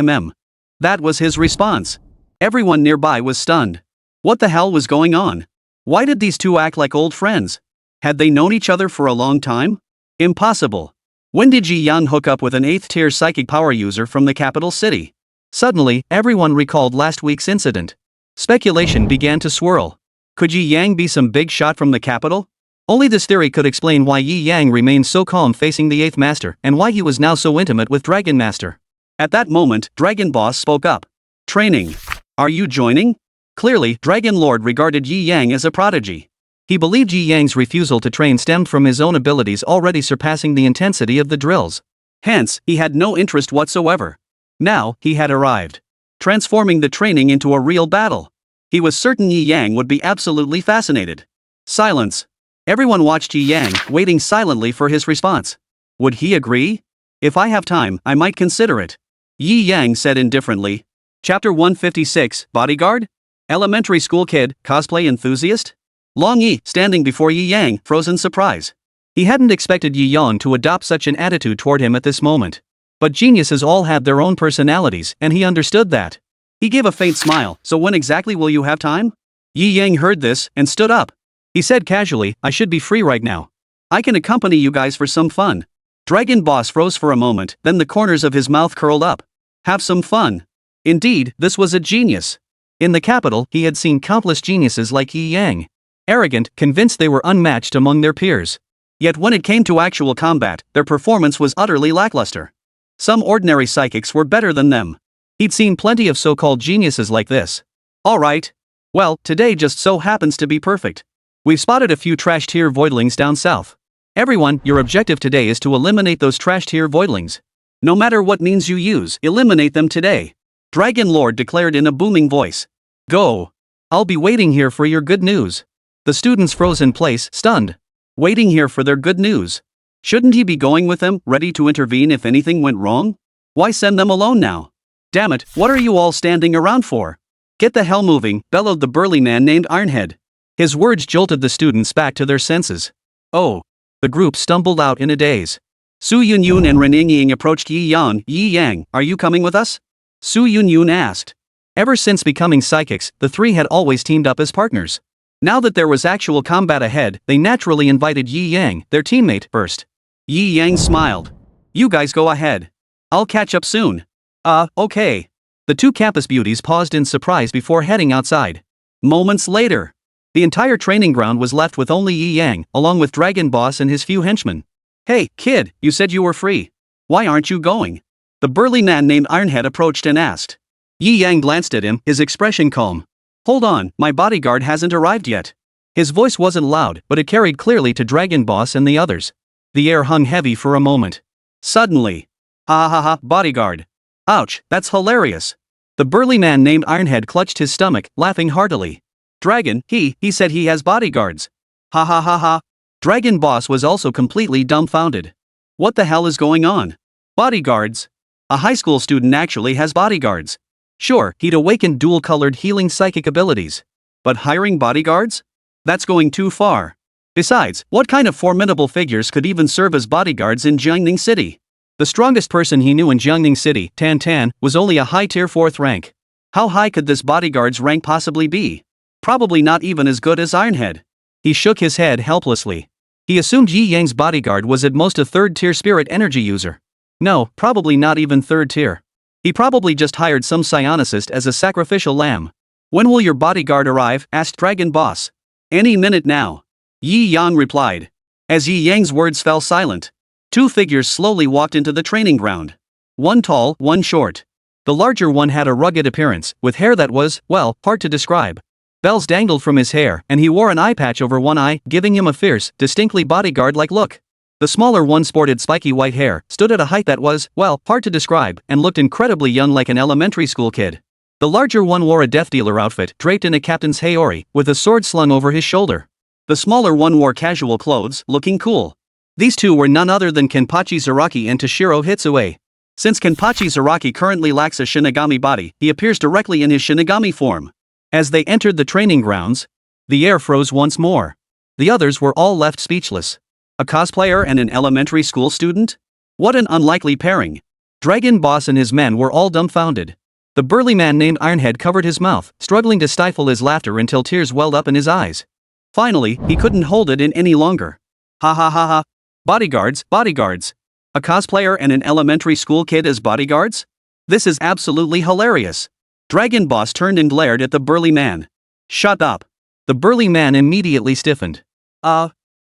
That was his response. Everyone nearby was stunned. What the hell was going on? Why did these two act like old friends? Had they known each other for a long time? Impossible. When did Ji Yan hook up with an 8th tier psychic power user from the capital city? Suddenly, everyone recalled last week's incident. Speculation began to swirl. Could Yi Yang be some big shot from the capital? Only this theory could explain why Yi Yang remained so calm facing the 8th Master and why he was now so intimate with Dragon Master. At that moment, Dragon Boss spoke up. Training. Are you joining? Clearly, Dragon Lord regarded Yi Yang as a prodigy. He believed Yi Yang's refusal to train stemmed from his own abilities already surpassing the intensity of the drills. Hence, he had no interest whatsoever. Now, he had arrived, transforming the training into a real battle. He was certain Yi Yang would be absolutely fascinated. Silence. Everyone watched Yi Yang, waiting silently for his response. Would he agree? If I have time, I might consider it. Yi Yang said indifferently. Chapter 156, Bodyguard? Elementary school kid, cosplay enthusiast? Long Yi, standing before Yi Yang, froze in surprise. He hadn't expected Yi Yang to adopt such an attitude toward him at this moment. But geniuses all have their own personalities, and he understood that. He gave a faint smile. So when exactly will you have time? Yi Yang heard this, and stood up. He said casually, I should be free right now. I can accompany you guys for some fun. Dragon Boss froze for a moment, then the corners of his mouth curled up. Have some fun. Indeed, this was a genius. In the capital, he had seen countless geniuses like Yi Yang. Arrogant, convinced they were unmatched among their peers. Yet when it came to actual combat, their performance was utterly lackluster. Some ordinary psychics were better than them. He'd seen plenty of so-called geniuses like this. Alright. Well, today just so happens to be perfect. We've spotted a few trash-tier voidlings down south. Everyone, your objective today is to eliminate those trash-tier voidlings. No matter what means you use, eliminate them today. Dragon Lord declared in a booming voice. Go. I'll be waiting here for your good news. The students froze in place, stunned. Waiting here for their good news. Shouldn't he be going with them, ready to intervene if anything went wrong? Why send them alone now? Damn it, what are you all standing around for? Get the hell moving, bellowed the burly man named Ironhead. His words jolted the students back to their senses. Oh. The group stumbled out in a daze. Su Yunyun and Ren Yingying approached Yi Yang, are you coming with us? Su Yunyun asked. Ever since becoming psychics, the three had always teamed up as partners. Now that there was actual combat ahead, they naturally invited Yi Yang, their teammate, first. Yi Yang smiled. You guys go ahead. I'll catch up soon. Okay. The two campus beauties paused in surprise before heading outside. Moments later, the entire training ground was left with only Yi Yang, along with Dragon Boss and his few henchmen. Hey, kid, you said you were free. Why aren't you going? The burly man named Ironhead approached and asked. Yi Yang glanced at him, his expression calm. Hold on, my bodyguard hasn't arrived yet. His voice wasn't loud, but it carried clearly to Dragon Boss and the others. The air hung heavy for a moment. Suddenly. Ha ha ha, bodyguard. Ouch, that's hilarious. The burly man named Ironhead clutched his stomach, laughing heartily. Dragon, he said he has bodyguards. Ha ha ha ha. Dragon Boss was also completely dumbfounded. What the hell is going on? Bodyguards? A high school student actually has bodyguards. Sure, he'd awakened dual-colored healing psychic abilities. But hiring bodyguards? That's going too far. Besides, what kind of formidable figures could even serve as bodyguards in Jiangning City? The strongest person he knew in Jiangning City, Tan Tan, was only a high-tier 4th rank. How high could this bodyguard's rank possibly be? Probably not even as good as Ironhead. He shook his head helplessly. He assumed Yi Yang's bodyguard was at most a 3rd-tier spirit energy user. No, probably not even 3rd tier. He probably just hired some psionicist as a sacrificial lamb. When will your bodyguard arrive? Asked Dragon Boss. Any minute now. Yi Yang replied. As Yi Yang's words fell silent, two figures slowly walked into the training ground. One tall, one short. The larger one had a rugged appearance, with hair that was, well, hard to describe. Bells dangled from his hair, and he wore an eye patch over one eye, giving him a fierce, distinctly bodyguard-like look. The smaller one sported spiky white hair, stood at a height that was, well, hard to describe, and looked incredibly young like an elementary school kid. The larger one wore a death dealer outfit, draped in a captain's Heir, with a sword slung over his shoulder. The smaller one wore casual clothes, looking cool. These two were none other than Kenpachi Zaraki and Toshiro Hitsue. Since Kenpachi Zaraki currently lacks a Shinigami body, he appears directly in his Shinigami form. As they entered the training grounds, the air froze once more. The others were all left speechless. A cosplayer and an elementary school student? What an unlikely pairing. Dragon Boss and his men were all dumbfounded. The burly man named Ironhead covered his mouth, struggling to stifle his laughter until tears welled up in his eyes. Finally, he couldn't hold it in any longer. Ha ha ha ha. Bodyguards, bodyguards. A cosplayer and an elementary school kid as bodyguards? This is absolutely hilarious. Dragon Boss turned and glared at the burly man. Shut up. The burly man immediately stiffened.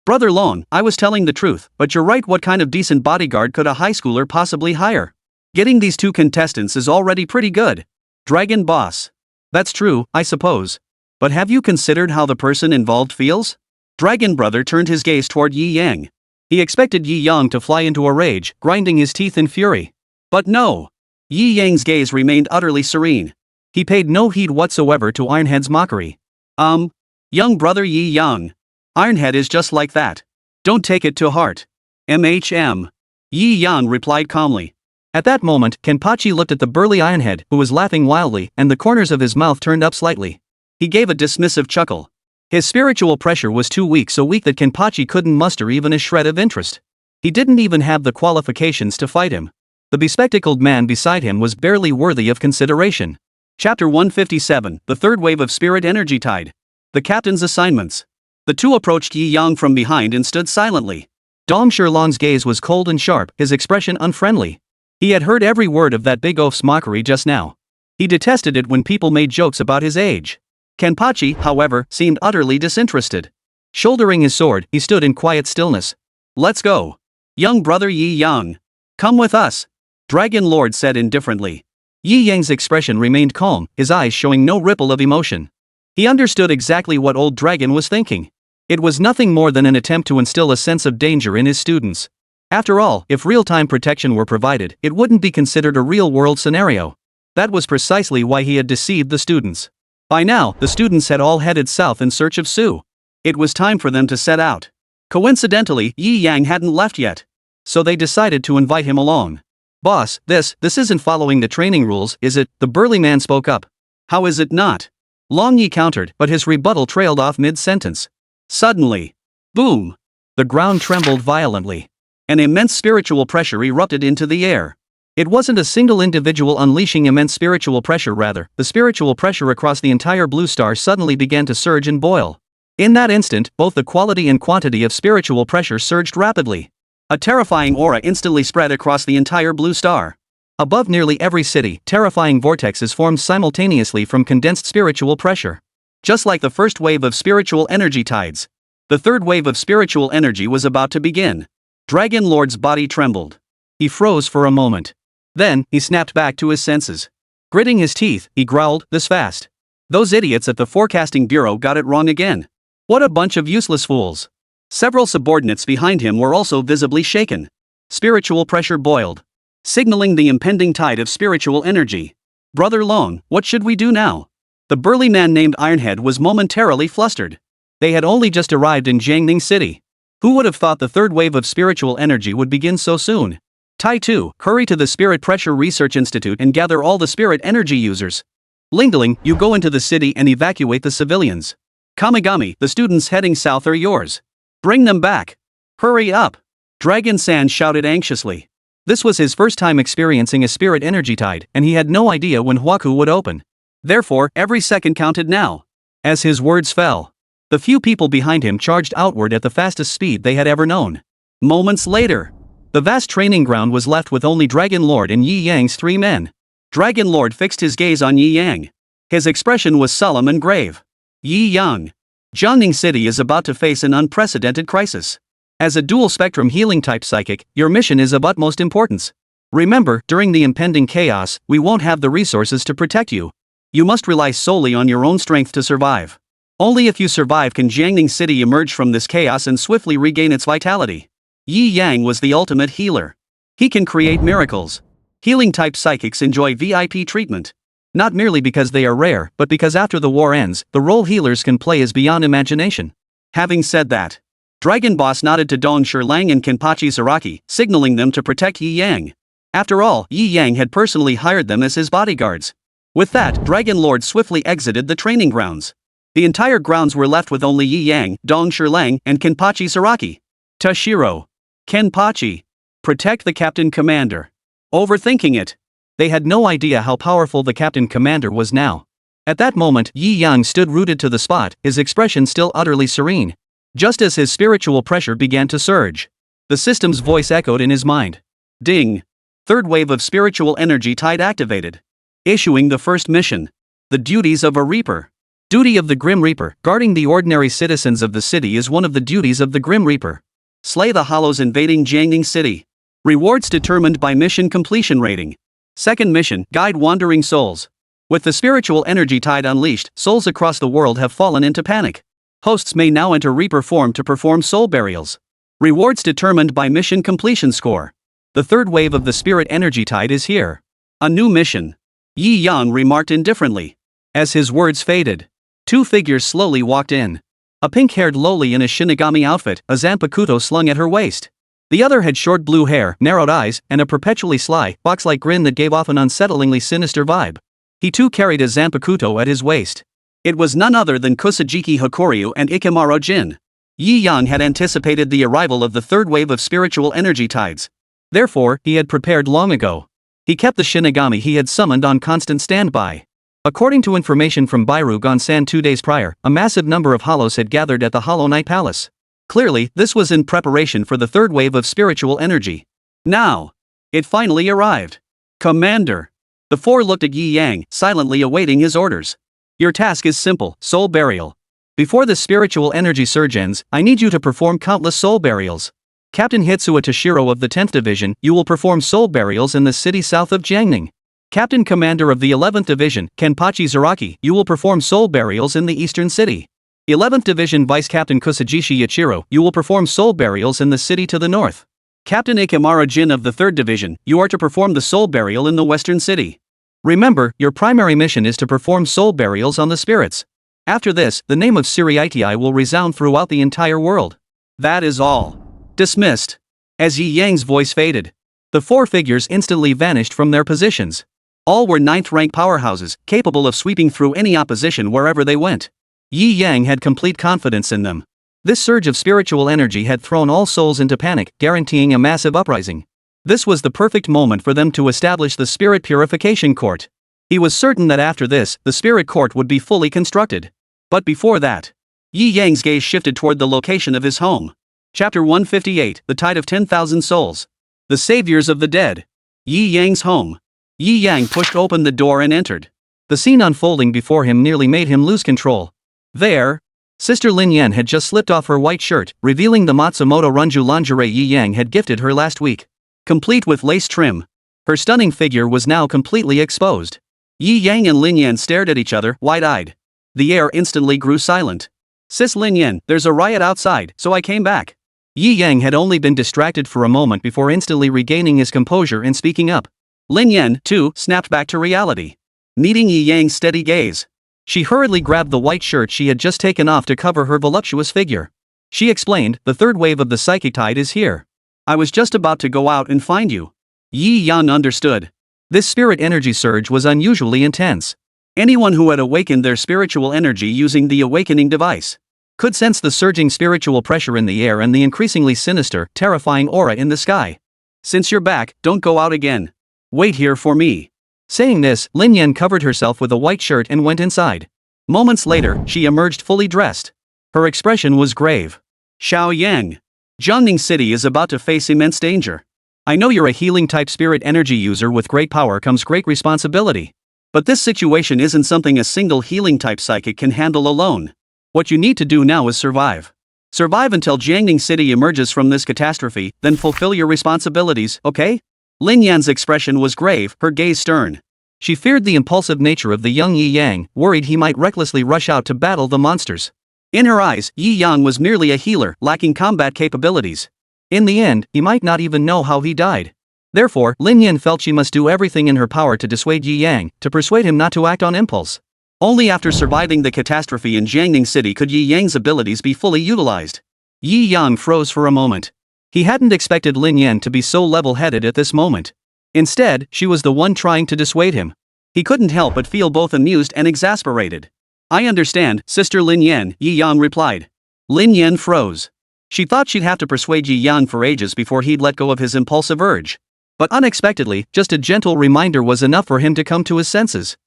Brother Long, I was telling the truth, but you're right, what kind of decent bodyguard could a high schooler possibly hire? Getting these two contestants is already pretty good. Dragon Boss. That's true, I suppose. But have you considered how the person involved feels? Dragon Brother turned his gaze toward Yi Yang. He expected Yi Yang to fly into a rage, grinding his teeth in fury. But no. Yi Yang's gaze remained utterly serene. He paid no heed whatsoever to Ironhead's mockery. Young brother Yi Yang. Ironhead is just like that. Don't take it to heart. MHM. Yi Yang replied calmly. At that moment, Kenpachi looked at the burly Ironhead, who was laughing wildly, and the corners of his mouth turned up slightly. He gave a dismissive chuckle. His spiritual pressure was too weak, so weak that Kenpachi couldn't muster even a shred of interest. He didn't even have the qualifications to fight him. The bespectacled man beside him was barely worthy of consideration. Chapter 157, The Third Wave of Spirit Energy Tide. The Captain's Assignments. The two approached Yi Yang from behind and stood silently. Dong Shirlong's gaze was cold and sharp, his expression unfriendly. He had heard every word of that big oaf's mockery just now. He detested it when people made jokes about his age. Kenpachi, however, seemed utterly disinterested. Shouldering his sword, he stood in quiet stillness. "Let's go. Young brother Yi Yang. Come with us," Dragon Lord said indifferently. Yi Yang's expression remained calm, his eyes showing no ripple of emotion. He understood exactly what old Dragon was thinking. It was nothing more than an attempt to instill a sense of danger in his students. After all, if real-time protection were provided, it wouldn't be considered a real-world scenario. That was precisely why he had deceived the students. By now, the students had all headed south in search of Su. It was time for them to set out. Coincidentally, Yi Yang hadn't left yet. So they decided to invite him along. "Boss, this isn't following the training rules, is it?" the burly man spoke up. "How is it not?" Long Yi countered, but his rebuttal trailed off mid-sentence. Suddenly, boom! The ground trembled violently. An immense spiritual pressure erupted into the air. It wasn't a single individual unleashing immense spiritual pressure, rather, the spiritual pressure across the entire blue star suddenly began to surge and boil. In that instant, both the quality and quantity of spiritual pressure surged rapidly. A terrifying aura instantly spread across the entire blue star. Above nearly every city, terrifying vortexes formed simultaneously from condensed spiritual pressure. Just like the first wave of spiritual energy tides, the third wave of spiritual energy was about to begin. Dragon Lord's body trembled. He froze for a moment. Then, he snapped back to his senses. Gritting his teeth, he growled, "This fast? Those idiots at the Forecasting Bureau got it wrong again. What a bunch of useless fools." Several subordinates behind him were also visibly shaken. Spiritual pressure boiled, signaling the impending tide of spiritual energy. "Brother Long, what should we do now?" The burly man named Ironhead was momentarily flustered. They had only just arrived in Jiangning City. Who would have thought the third wave of spiritual energy would begin so soon? Tai 2, hurry to the Spirit Pressure Research Institute and gather all the spirit energy users. Lingling, you go into the city and evacuate the civilians. Kamigami, the students heading south are yours. Bring them back. Hurry up. Dragon San shouted anxiously. This was his first time experiencing a spirit energy tide, and he had no idea when Huaku would open. Therefore, every second counted now. As his words fell, the few people behind him charged outward at the fastest speed they had ever known. Moments later, the vast training ground was left with only Dragon Lord and Yi Yang's three men. Dragon Lord fixed his gaze on Yi Yang. His expression was solemn and grave. "Yi Yang, Jiangning City is about to face an unprecedented crisis. As a dual-spectrum healing-type psychic, your mission is of utmost importance. Remember, during the impending chaos, we won't have the resources to protect you. You must rely solely on your own strength to survive. Only if you survive can Jiangning City emerge from this chaos and swiftly regain its vitality." Yi Yang was the ultimate healer. He can create miracles. Healing-type psychics enjoy VIP treatment. Not merely because they are rare, but because after the war ends, the role healers can play is beyond imagination. Having said that, Dragon Boss nodded to Dong Shirlang and Kenpachi Saraki, signaling them to protect Yi Yang. After all, Yi Yang had personally hired them as his bodyguards. With that, Dragon Lord swiftly exited the training grounds. The entire grounds were left with only Yi Yang, Dong Shirlang, and Kenpachi Saraki. Tashiro. Kenpachi. Protect the Captain Commander. Overthinking it. They had no idea how powerful the Captain Commander was now. At that moment, Yi Yang stood rooted to the spot, his expression still utterly serene. Just as his spiritual pressure began to surge, the system's voice echoed in his mind. Ding! Third wave of spiritual energy tide activated. Issuing the first mission. The duties of a Reaper. Duty of the Grim Reaper. Guarding the ordinary citizens of the city is one of the duties of the Grim Reaper. Slay the Hollows invading Jiangning City. Rewards determined by mission completion rating. Second mission, guide wandering souls. With the spiritual energy tide unleashed, souls across the world have fallen into panic. Hosts may now enter Reaper form to perform soul burials. Rewards determined by mission completion score. The third wave of the spirit energy tide is here. A new mission. Yi Yang remarked indifferently. As his words faded, two figures slowly walked in. A pink-haired loli in a Shinigami outfit, a zanpakuto slung at her waist. The other had short blue hair, narrowed eyes, and a perpetually sly, box-like grin that gave off an unsettlingly sinister vibe. He too carried a zanpakuto at his waist. It was none other than Kusajiki Hokoryu and Ikemaro Jin. Yi Yang had anticipated the arrival of the third wave of spiritual energy tides. Therefore, he had prepared long ago. He kept the Shinigami he had summoned on constant standby. According to information from Bairu-gon-san 2 days prior, a massive number of hollows had gathered at the Hollow Knight Palace. Clearly, this was in preparation for the third wave of spiritual energy. Now, it finally arrived. Commander. The four looked at Yi Yang, silently awaiting his orders. Your task is simple, soul burial. Before the spiritual energy surge ends, I need you to perform countless soul burials. Captain Hitsuya Toshiro of the 10th Division, you will perform soul burials in the city south of Jiangning. Captain Commander of the 11th Division, Kenpachi Zaraki, you will perform soul burials in the eastern city. 11th Division Vice Captain Kusajishi Yachiro, you will perform soul burials in the city to the north. Captain Ikemaro Jin of the 3rd Division, you are to perform the soul burial in the western city. Remember, your primary mission is to perform soul burials on the spirits. After this, the name of Siriitii will resound throughout the entire world. That is all. Dismissed. As Yi Yang's voice faded, the four figures instantly vanished from their positions. All were 9th-rank powerhouses, capable of sweeping through any opposition wherever they went. Yi Yang had complete confidence in them. This surge of spiritual energy had thrown all souls into panic, guaranteeing a massive uprising. This was the perfect moment for them to establish the Spirit Purification Court. He was certain that after this, the Spirit Court would be fully constructed. But before that, Yi Yang's gaze shifted toward the location of his home. Chapter 158, The Tide of 10,000 Souls. The Saviors of the Dead. Yi Yang's home. Yi Yang pushed open the door and entered. The scene unfolding before him nearly made him lose control. There, Sister Lin Yan had just slipped off her white shirt, revealing the Matsumoto Runju lingerie Yi Yang had gifted her last week. Complete with lace trim. Her stunning figure was now completely exposed. Yi Yang and Lin Yan stared at each other, wide-eyed. The air instantly grew silent. Sis Lin Yan, there's a riot outside, so I came back. Yi Yang had only been distracted for a moment before instantly regaining his composure and speaking up. Lin Yan, too, snapped back to reality. Meeting Yi Yang's steady gaze, she hurriedly grabbed the white shirt she had just taken off to cover her voluptuous figure. She explained, the third wave of the psychic tide is here. I was just about to go out and find you. Yi Yang understood. This spirit energy surge was unusually intense. Anyone who had awakened their spiritual energy using the awakening device could sense the surging spiritual pressure in the air and the increasingly sinister, terrifying aura in the sky. Since you're back, don't go out again. Wait here for me. Saying this, Lin Yan covered herself with a white shirt and went inside. Moments later, she emerged fully dressed. Her expression was grave. Xiao Yang. Jiangning City is about to face immense danger. I know you're a healing-type spirit energy user. With great power comes great responsibility. But this situation isn't something a single healing-type psychic can handle alone. What you need to do now is survive. Survive until Jiangning City emerges from this catastrophe, then fulfill your responsibilities, okay? Lin Yan's expression was grave, her gaze stern. She feared the impulsive nature of the young Yi Yang, worried he might recklessly rush out to battle the monsters. In her eyes, Yi Yang was merely a healer, lacking combat capabilities. In the end, he might not even know how he died. Therefore, Lin Yan felt she must do everything in her power to dissuade Yi Yang, to persuade him not to act on impulse. Only after surviving the catastrophe in Jiangning City could Yi Yang's abilities be fully utilized. Yi Yang froze for a moment. He hadn't expected Lin Yan to be so level-headed at this moment. Instead, she was the one trying to dissuade him. He couldn't help but feel both amused and exasperated. I understand, Sister Lin Yan, Yi Yang replied. Lin Yan froze. She thought she'd have to persuade Yi Yang for ages before he'd let go of his impulsive urge. But unexpectedly, just a gentle reminder was enough for him to come to his senses.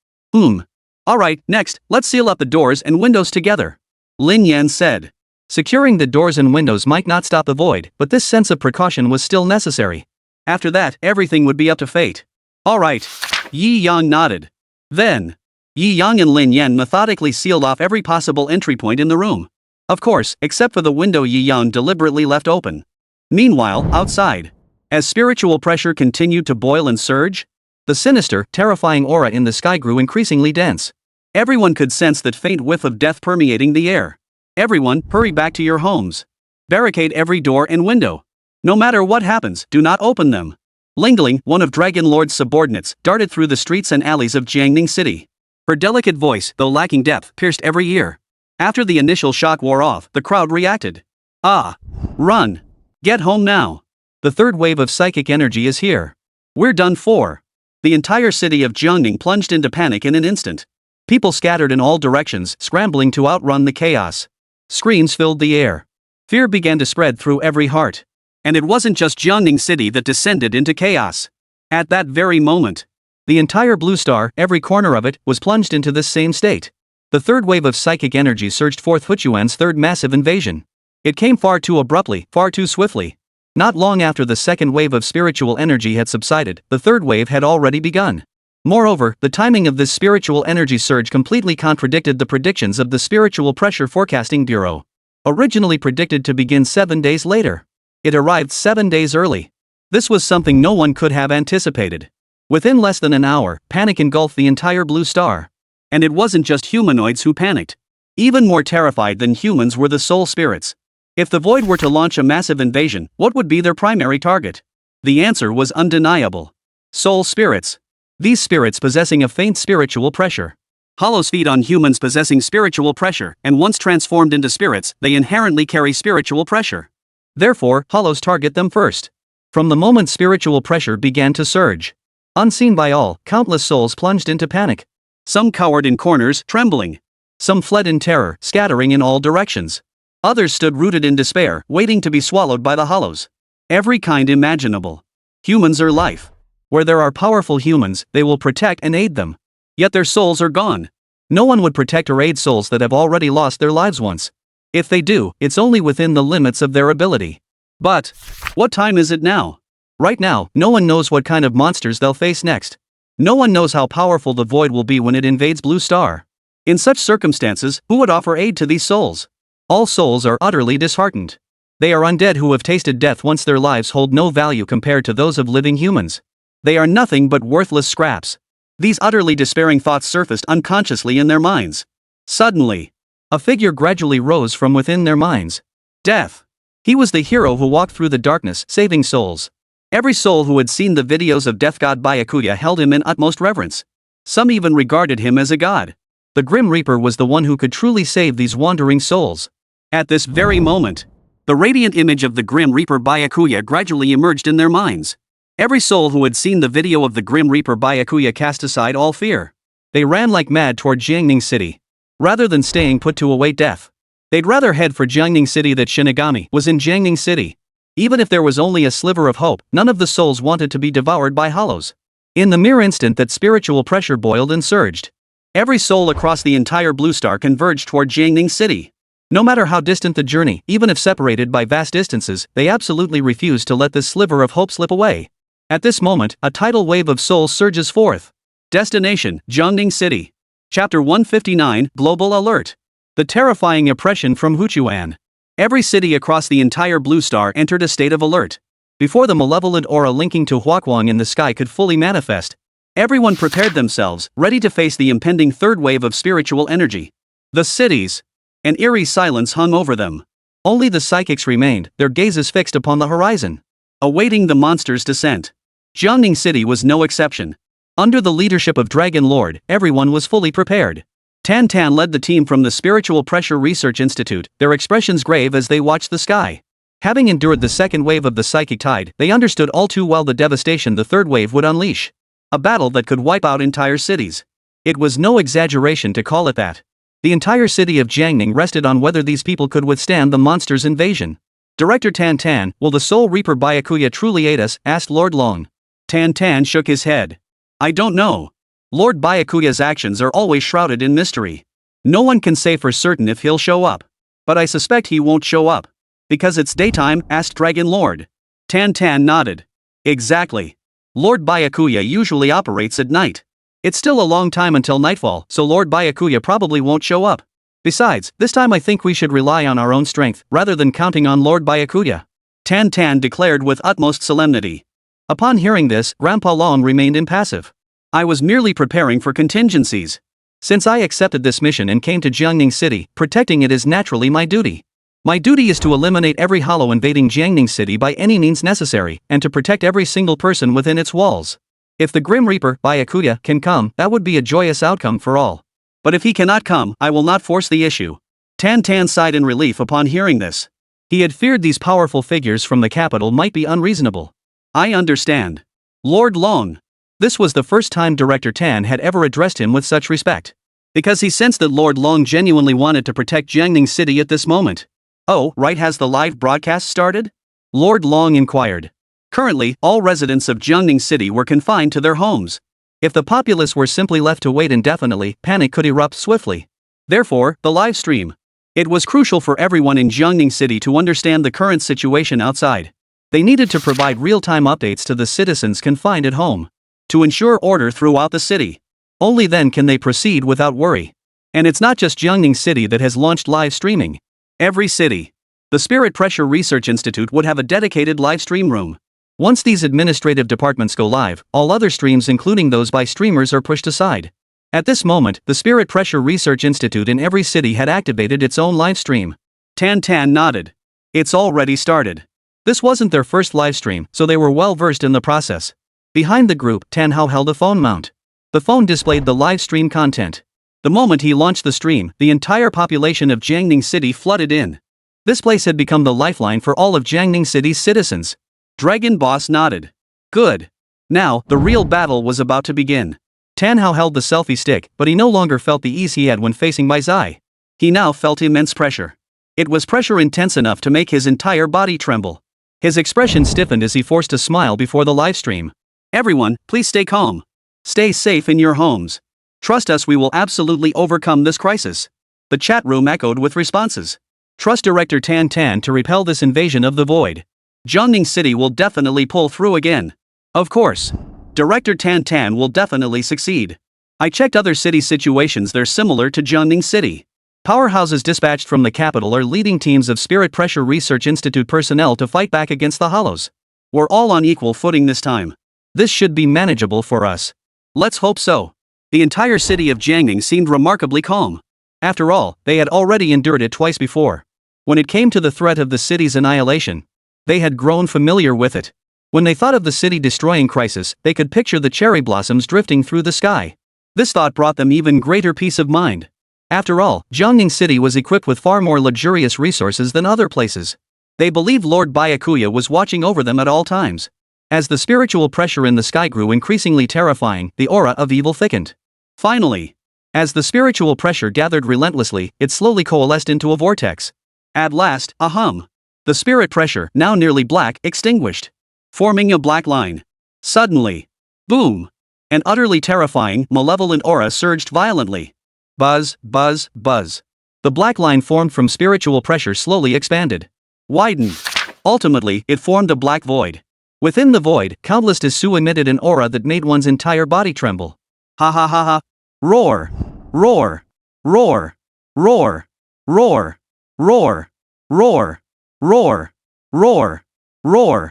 Alright, next, let's seal up the doors and windows together. Lin Yan said. Securing the doors and windows might not stop the void, but this sense of precaution was still necessary. After that, everything would be up to fate. Alright. Yi Yang nodded. Then, Yi Yang and Lin Yan methodically sealed off every possible entry point in the room. Of course, except for the window Yi Yang deliberately left open. Meanwhile, outside, as spiritual pressure continued to boil and surge, the sinister, terrifying aura in the sky grew increasingly dense. Everyone could sense that faint whiff of death permeating the air. Everyone, hurry back to your homes. Barricade every door and window. No matter what happens, do not open them. Lingling, one of Dragon Lord's subordinates, darted through the streets and alleys of Jiangning City. Her delicate voice, though lacking depth, pierced every ear. After the initial shock wore off, the crowd reacted. Run. Get home now. The third wave of psychic energy is here. We're done for. The entire city of Jiangning plunged into panic in an instant. People scattered in all directions, scrambling to outrun the chaos. Screams filled the air. Fear began to spread through every heart. And it wasn't just Jiangning City that descended into chaos. At that very moment, the entire blue star, every corner of it, was plunged into this same state. The third wave of psychic energy surged forth, Huchuan's third massive invasion. It came far too abruptly, far too swiftly. Not long after the second wave of spiritual energy had subsided, the third wave had already begun. Moreover, the timing of this spiritual energy surge completely contradicted the predictions of the Spiritual Pressure Forecasting Bureau. Originally predicted to begin 7 days later, it arrived 7 days early. This was something no one could have anticipated. Within less than an hour, panic engulfed the entire blue star. And it wasn't just humanoids who panicked. Even more terrified than humans were the soul spirits. If the void were to launch a massive invasion, what would be their primary target? The answer was undeniable. Soul spirits. These spirits possessing a faint spiritual pressure. Hollows feed on humans possessing spiritual pressure, and once transformed into spirits, they inherently carry spiritual pressure. Therefore, hollows target them first. From the moment spiritual pressure began to surge, unseen by all, countless souls plunged into panic. Some cowered in corners, trembling. Some fled in terror, scattering in all directions. Others stood rooted in despair, waiting to be swallowed by the hollows. Every kind imaginable. Humans are life. Where there are powerful humans, they will protect and aid them. Yet their souls are gone. No one would protect or aid souls that have already lost their lives once. If they do, it's only within the limits of their ability. But what time is it now? Right now, no one knows what kind of monsters they'll face next. No one knows how powerful the void will be when it invades Blue Star. In such circumstances, who would offer aid to these souls? All souls are utterly disheartened. They are undead who have tasted death once. Their lives hold no value compared to those of living humans. They are nothing but worthless scraps. These utterly despairing thoughts surfaced unconsciously in their minds. Suddenly, a figure gradually rose from within their minds. Death. He was the hero who walked through the darkness, saving souls. Every soul who had seen the videos of Death God Byakuya held him in utmost reverence. Some even regarded him as a god. The Grim Reaper was the one who could truly save these wandering souls. At this very moment, the radiant image of the Grim Reaper Byakuya gradually emerged in their minds. Every soul who had seen the video of the Grim Reaper Byakuya cast aside all fear. They ran like mad toward Jiangning City. Rather than staying put to await death, they'd rather head for Jiangning City. That Shinigami was in Jiangning City. Even if there was only a sliver of hope, none of the souls wanted to be devoured by hollows. In the mere instant that spiritual pressure boiled and surged, every soul across the entire Blue Star converged toward Jiangning City. No matter how distant the journey, even if separated by vast distances, they absolutely refused to let this sliver of hope slip away. At this moment, a tidal wave of souls surges forth. Destination, Jiangning City. Chapter 159, Global Alert. The terrifying oppression from Huchuan. Every city across the entire Blue Star entered a state of alert. Before the malevolent aura linking to Huakuang in the sky could fully manifest, everyone prepared themselves, ready to face the impending third wave of spiritual energy. The cities. An eerie silence hung over them. Only the psychics remained, their gazes fixed upon the horizon, awaiting the monster's descent. Jiangning City was no exception. Under the leadership of Dragon Lord, everyone was fully prepared. Tan Tan led the team from the Spiritual Pressure Research Institute, their expressions grave as they watched the sky. Having endured the second wave of the psychic tide, they understood all too well the devastation the third wave would unleash. A battle that could wipe out entire cities. It was no exaggeration to call it that. The entire city of Jiangning rested on whether these people could withstand the monster's invasion. Director Tan Tan, will the Soul Reaper Byakuya truly aid us? Asked Lord Long. Tan Tan shook his head. I don't know. Lord Byakuya's actions are always shrouded in mystery. No one can say for certain if he'll show up. But I suspect he won't show up. Because it's daytime? Asked Dragon Lord. Tan Tan nodded. Exactly. Lord Byakuya usually operates at night. It's still a long time until nightfall, so Lord Byakuya probably won't show up. Besides, this time I think we should rely on our own strength, rather than counting on Lord Byakuya. Tan Tan declared with utmost solemnity. Upon hearing this, Grandpa Long remained impassive. I was merely preparing for contingencies. Since I accepted this mission and came to Jiangning City, protecting it is naturally my duty. My duty is to eliminate every hollow invading Jiangning City by any means necessary, and to protect every single person within its walls. If the Grim Reaper, Byakuya, can come, that would be a joyous outcome for all. But if he cannot come, I will not force the issue. Tan Tan sighed in relief upon hearing this. He had feared these powerful figures from the capital might be unreasonable. I understand. Lord Long. This was the first time Director Tan had ever addressed him with such respect. Because he sensed that Lord Long genuinely wanted to protect Jiangning City at this moment. Oh, right, has the live broadcast started? Lord Long inquired. Currently, all residents of Jiangning City were confined to their homes. If the populace were simply left to wait indefinitely, panic could erupt swiftly. Therefore, the live stream. It was crucial for everyone in Jiangning City to understand the current situation outside. They needed to provide real-time updates to the citizens confined at home. To ensure order throughout the city. Only then can they proceed without worry. And it's not just Jiangning City that has launched live streaming. Every city. The Spirit Pressure Research Institute would have a dedicated live stream room. Once these administrative departments go live, all other streams including those by streamers are pushed aside. At this moment, the Spirit Pressure Research Institute in every city had activated its own live stream. Tan Tan nodded. It's already started. This wasn't their first live stream, so they were well versed in the process. Behind the group, Tan Hao held a phone mount. The phone displayed the live stream content. The moment he launched the stream, the entire population of Jiangning City flooded in. This place had become the lifeline for all of Jiangning City's citizens. Dragon Boss nodded. Good. Now, the real battle was about to begin. Tan Hao held the selfie stick, but he no longer felt the ease he had when facing Bai Zai. He now felt immense pressure. It was pressure intense enough to make his entire body tremble. His expression stiffened as he forced a smile before the live stream. Everyone, please stay calm. Stay safe in your homes. Trust us, we will absolutely overcome this crisis. The chat room echoed with responses. Trust Director Tan Tan to repel this invasion of the void. Jiangning City will definitely pull through again. Of course. Director Tan Tan will definitely succeed. I checked other city situations, they're similar to Jiangning City. Powerhouses dispatched from the capital are leading teams of Spirit Pressure Research Institute personnel to fight back against the Hollows. We're all on equal footing this time. This should be manageable for us. Let's hope so. The entire city of Jiangning seemed remarkably calm. After all, they had already endured it twice before. When it came to the threat of the city's annihilation, they had grown familiar with it. When they thought of the city-destroying crisis, they could picture the cherry blossoms drifting through the sky. This thought brought them even greater peace of mind. After all, Jiangning City was equipped with far more luxurious resources than other places. They believed Lord Byakuya was watching over them at all times. As the spiritual pressure in the sky grew increasingly terrifying, the aura of evil thickened. Finally, as the spiritual pressure gathered relentlessly, it slowly coalesced into a vortex. At last, a hum. The spirit pressure, now nearly black, extinguished, forming a black line. Suddenly, boom! An utterly terrifying, malevolent aura surged violently. Buzz, buzz, buzz. The black line formed from spiritual pressure slowly expanded. Widened. Ultimately, it formed a black void. Within the void, countless Tisu emitted an aura that made one's entire body tremble. Ha ha ha ha. Roar. Roar. Roar. Roar. Roar. Roar. Roar. Roar. Roar. Roar.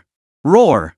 Roar.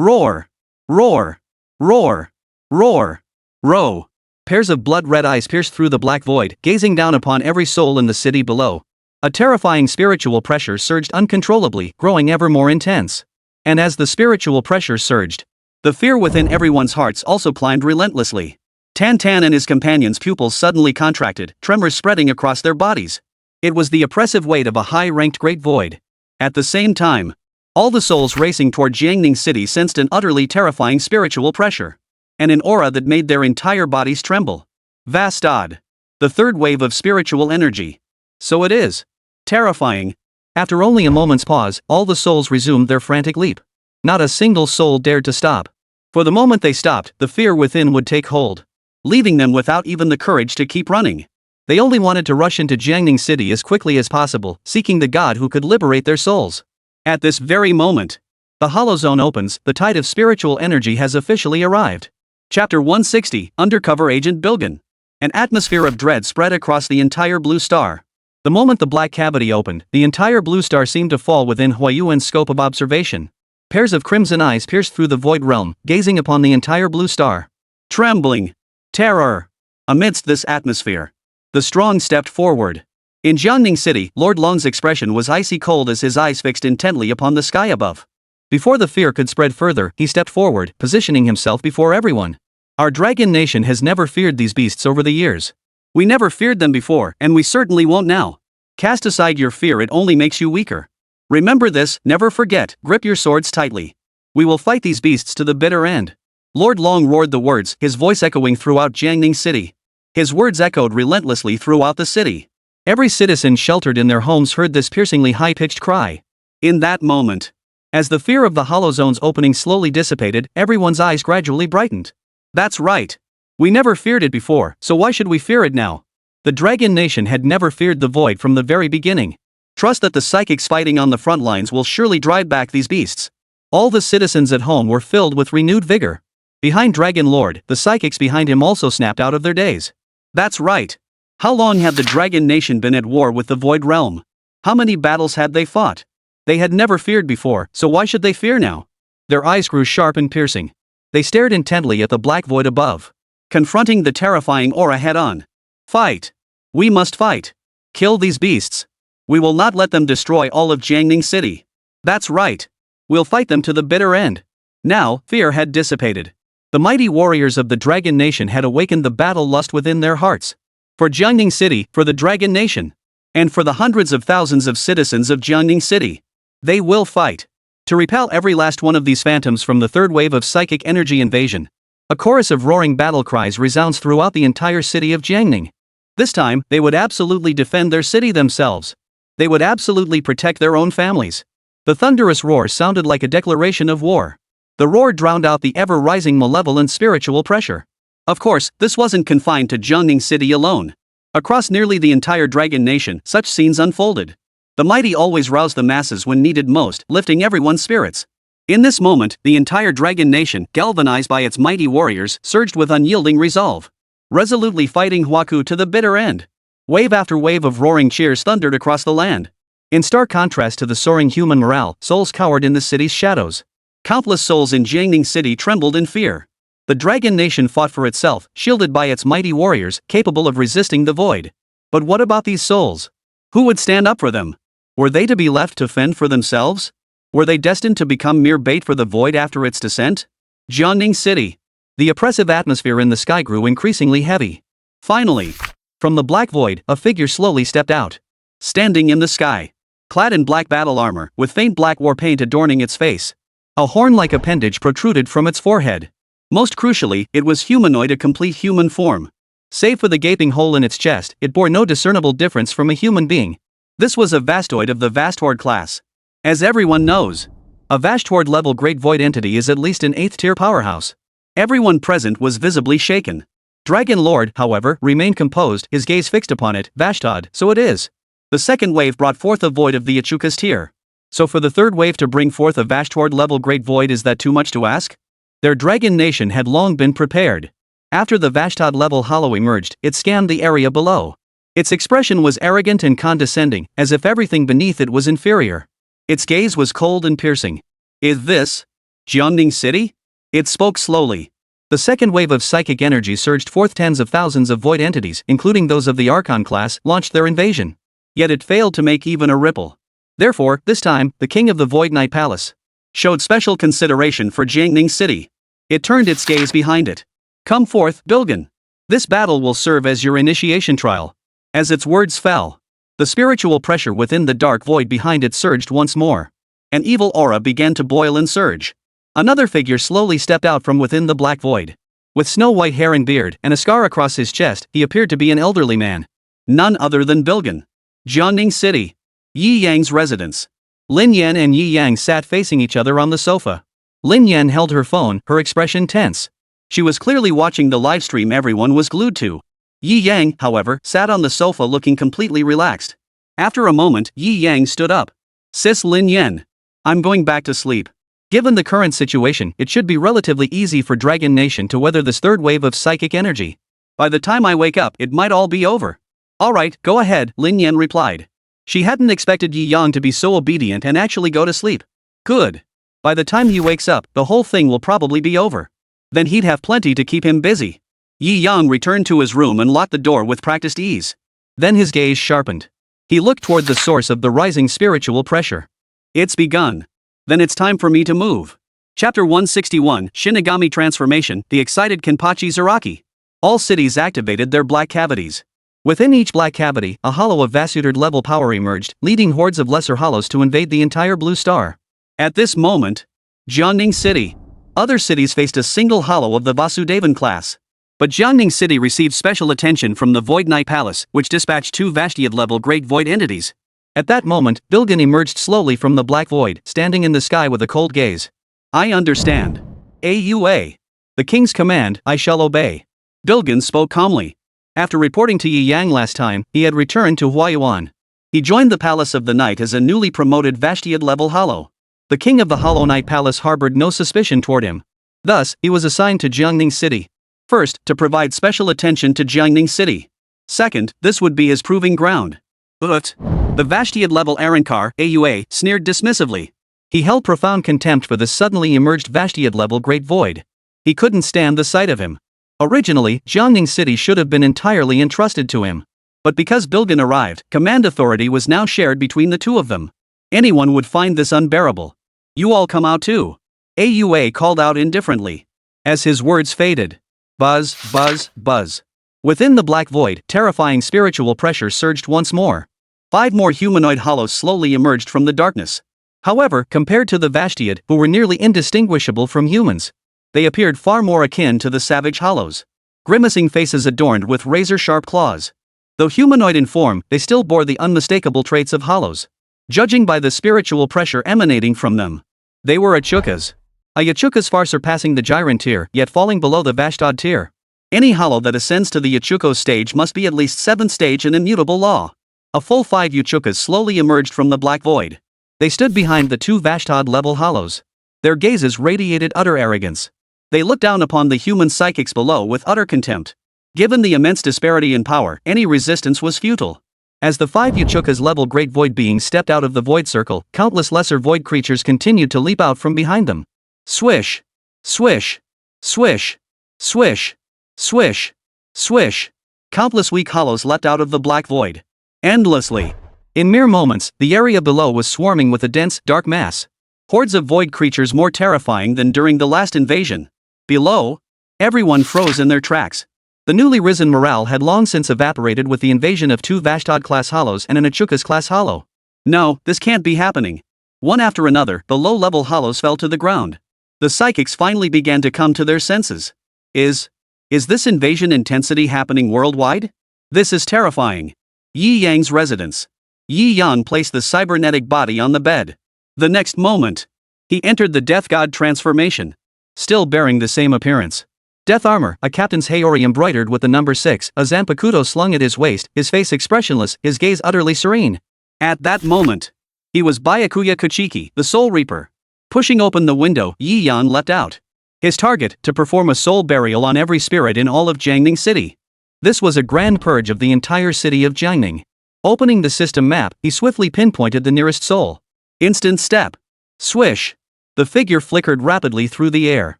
Roar. Roar. Roar. Roar. Row. Pairs of blood-red eyes pierced through the black void, gazing down upon every soul in the city below. A terrifying spiritual pressure surged uncontrollably, growing ever more intense. And as the spiritual pressure surged, the fear within everyone's hearts also climbed relentlessly. Tan Tan and his companions' pupils suddenly contracted, tremors spreading across their bodies. It was the oppressive weight of a high-ranked great void. At the same time, all the souls racing toward Jiangning City sensed an utterly terrifying spiritual pressure. And an aura that made their entire bodies tremble. Vast odd. The third wave of spiritual energy. So it is. Terrifying. After only a moment's pause, all the souls resumed their frantic leap. Not a single soul dared to stop. For the moment they stopped, the fear within would take hold, leaving them without even the courage to keep running. They only wanted to rush into Jiangning City as quickly as possible, seeking the god who could liberate their souls. At this very moment, the Hollow Zone opens, the tide of spiritual energy has officially arrived. Chapter 160, Undercover Agent Bilgan. An atmosphere of dread spread across the entire blue star. The moment the black cavity opened, the entire blue star seemed to fall within Huayuan's scope of observation. Pairs of crimson eyes pierced through the void realm, gazing upon the entire blue star. Trembling. Terror. Amidst this atmosphere, the Strong stepped forward. In Jiangning City, Lord Long's expression was icy cold as his eyes fixed intently upon the sky above. Before the fear could spread further, he stepped forward, positioning himself before everyone. Our dragon nation has never feared these beasts over the years. We never feared them before, and we certainly won't now. Cast aside your fear, it only makes you weaker. Remember this, never forget, grip your swords tightly. We will fight these beasts to the bitter end. Lord Long roared the words, his voice echoing throughout Jiangning City. His words echoed relentlessly throughout the city. Every citizen sheltered in their homes heard this piercingly high-pitched cry. In that moment, as the fear of the Hollow Zone's opening slowly dissipated, everyone's eyes gradually brightened. That's right. We never feared it before, so why should we fear it now? The Dragon Nation had never feared the void from the very beginning. Trust that the psychics fighting on the front lines will surely drive back these beasts. All the citizens at home were filled with renewed vigor. Behind Dragon Lord, the psychics behind him also snapped out of their daze. That's right. How long had the Dragon Nation been at war with the Void Realm? How many battles had they fought? They had never feared before, so why should they fear now? Their eyes grew sharp and piercing. They stared intently at the black void above, confronting the terrifying aura head-on. Fight! We must fight! Kill these beasts! We will not let them destroy all of Jiangning City. That's right. We'll fight them to the bitter end. Now, fear had dissipated. The mighty warriors of the Dragon Nation had awakened the battle lust within their hearts. For Jiangning City, for the Dragon Nation, and for the hundreds of thousands of citizens of Jiangning City. They will fight. To repel every last one of these phantoms from the third wave of psychic energy invasion. A chorus of roaring battle cries resounds throughout the entire city of Jiangning. This time, they would absolutely defend their city themselves. They would absolutely protect their own families. The thunderous roar sounded like a declaration of war. The roar drowned out the ever-rising malevolent spiritual pressure. Of course, this wasn't confined to Jiangning City alone. Across nearly the entire Dragon Nation, such scenes unfolded. The mighty always roused the masses when needed most, lifting everyone's spirits. In this moment, the entire Dragon Nation, galvanized by its mighty warriors, surged with unyielding resolve, resolutely fighting Huaku to the bitter end. Wave after wave of roaring cheers thundered across the land. In stark contrast to the soaring human morale, souls cowered in the city's shadows. Countless souls in Jiangning City trembled in fear. The Dragon Nation fought for itself, shielded by its mighty warriors, capable of resisting the void. But what about these souls? Who would stand up for them? Were they to be left to fend for themselves? Were they destined to become mere bait for the void after its descent? Jiangning City. The oppressive atmosphere in the sky grew increasingly heavy. Finally, from the black void, a figure slowly stepped out. Standing in the sky, clad in black battle armor, with faint black war paint adorning its face. A horn-like appendage protruded from its forehead. Most crucially, it was humanoid, a complete human form. Save for the gaping hole in its chest, it bore no discernible difference from a human being. This was a Vastoid of the Vast Horde class. As everyone knows, a Vast Horde level Great Void entity is at least an 8th tier powerhouse. Everyone present was visibly shaken. Dragon Lord, however, remained composed, his gaze fixed upon it. Vashtod, so it is. The second wave brought forth a void of the Ichuka's tier. So for the third wave to bring forth a Vast Horde level Great Void, is that too much to ask? Their Dragon Nation had long been prepared. After the Vashtod level hollow emerged, it scanned the area below. Its expression was arrogant and condescending, as if everything beneath it was inferior. Its gaze was cold and piercing. Is this Jiangning City? It spoke slowly. The second wave of psychic energy surged forth. Tens of thousands of void entities, including those of the Archon class, launched their invasion. Yet it failed to make even a ripple. Therefore, this time, the king of the Void Night Palace showed special consideration for Jiangning City. It turned its gaze behind it. Come forth, Bilgan. This battle will serve as your initiation trial. As its words fell, the spiritual pressure within the dark void behind it surged once more. An evil aura began to boil and surge. Another figure slowly stepped out from within the black void. With snow-white hair and beard, and a scar across his chest, he appeared to be an elderly man. None other than Bilgan. Jiangning City. Yi Yang's residence. Lin Yan and Yi Yang sat facing each other on the sofa. Lin Yan held her phone, her expression tense. She was clearly watching the livestream everyone was glued to. Yi Yang, however, sat on the sofa looking completely relaxed. After a moment, Yi Yang stood up. Sis Lin Yan. I'm going back to sleep. Given the current situation, it should be relatively easy for Dragon Nation to weather this third wave of psychic energy. By the time I wake up, it might all be over. Alright, go ahead, Lin Yan replied. She hadn't expected Yi Yang to be so obedient and actually go to sleep. Good. By the time he wakes up, the whole thing will probably be over. Then he'd have plenty to keep him busy. Yi Yang returned to his room and locked the door with practiced ease. Then his gaze sharpened. He looked toward the source of the rising spiritual pressure. It's begun. Then it's time for me to move. Chapter 161, Shinigami Transformation, the excited Kenpachi Zaraki. All cities activated their black cavities. Within each black cavity, a hollow of Vasudard level power emerged, leading hordes of lesser hollows to invade the entire blue star. At this moment, Jiangning City. Other cities faced a single hollow of the Vasudevan class. But Jiangning City received special attention from the Void Knight Palace, which dispatched 2 Vashtiad-level Great Void entities. At that moment, Bilgin emerged slowly from the black void, standing in the sky with a cold gaze. I understand. AUA. The king's command, I shall obey. Bilgin spoke calmly. After reporting to Yi Yang last time, he had returned to Huayuan. He joined the Palace of the Night as a newly promoted Vashtiad-level Hollow. The king of the Hollow Knight Palace harbored no suspicion toward him. Thus, he was assigned to Jiangning City. First, to provide special attention to Jiangning City. Second, this would be his proving ground. But the Vashtiad-level Arankar, AUA, sneered dismissively. He held profound contempt for the suddenly emerged Vashtiad-level Great Void. He couldn't stand the sight of him. Originally, Jiangning City should have been entirely entrusted to him. But because Bilgin arrived, command authority was now shared between the two of them. Anyone would find this unbearable. You all come out too. AUA called out indifferently. As his words faded. Buzz, buzz, buzz. Within the black void, terrifying spiritual pressure surged once more. 5 more humanoid hollows slowly emerged from the darkness. However, compared to the Vashtiad, who were nearly indistinguishable from humans, they appeared far more akin to the savage hollows. Grimacing faces adorned with razor-sharp claws. Though humanoid in form, they still bore the unmistakable traits of hollows. Judging by the spiritual pressure emanating from them, they were Yachukas. A Yachukas far surpassing the Gyran tier, yet falling below the Vashtiad tier. Any hollow that ascends to the Yachuko stage must be at least 7th stage in immutable law. A full 5 Yachukas slowly emerged from the black void. They stood behind the 2 Vashtiad-level hollows. Their gazes radiated utter arrogance. They looked down upon the human psychics below with utter contempt. Given the immense disparity in power, any resistance was futile. As the 5 Yachukas-level Great Void beings stepped out of the void circle, countless lesser void creatures continued to leap out from behind them. Swish! Swish! Swish! Swish! Swish! Swish! Countless weak hollows leapt out of the black void. Endlessly. In mere moments, the area below was swarming with a dense, dark mass. Hordes of void creatures more terrifying than during the last invasion. Below, everyone froze in their tracks. The newly risen morale had long since evaporated with the invasion of 2 Vashtiad-class hollows and an Yachukas-class hollow. No, this can't be happening. One after another, the low-level hollows fell to the ground. The psychics finally began to come to their senses. Is this invasion intensity happening worldwide? This is terrifying. Yi Yang's residence. Yi Yang placed the cybernetic body on the bed. The next moment, he entered the Death God transformation. Still bearing the same appearance. Death armor, a captain's Heir embroidered with the number 6, a Zanpakuto slung at his waist, his face expressionless, his gaze utterly serene. At that moment, he was Byakuya Kuchiki, the Soul Reaper. Pushing open the window, Yi Yang leapt out. His target, to perform a soul burial on every spirit in all of Jiangning City. This was a grand purge of the entire city of Jiangning. Opening the system map, he swiftly pinpointed the nearest soul. Instant step. Swish. The figure flickered rapidly through the air.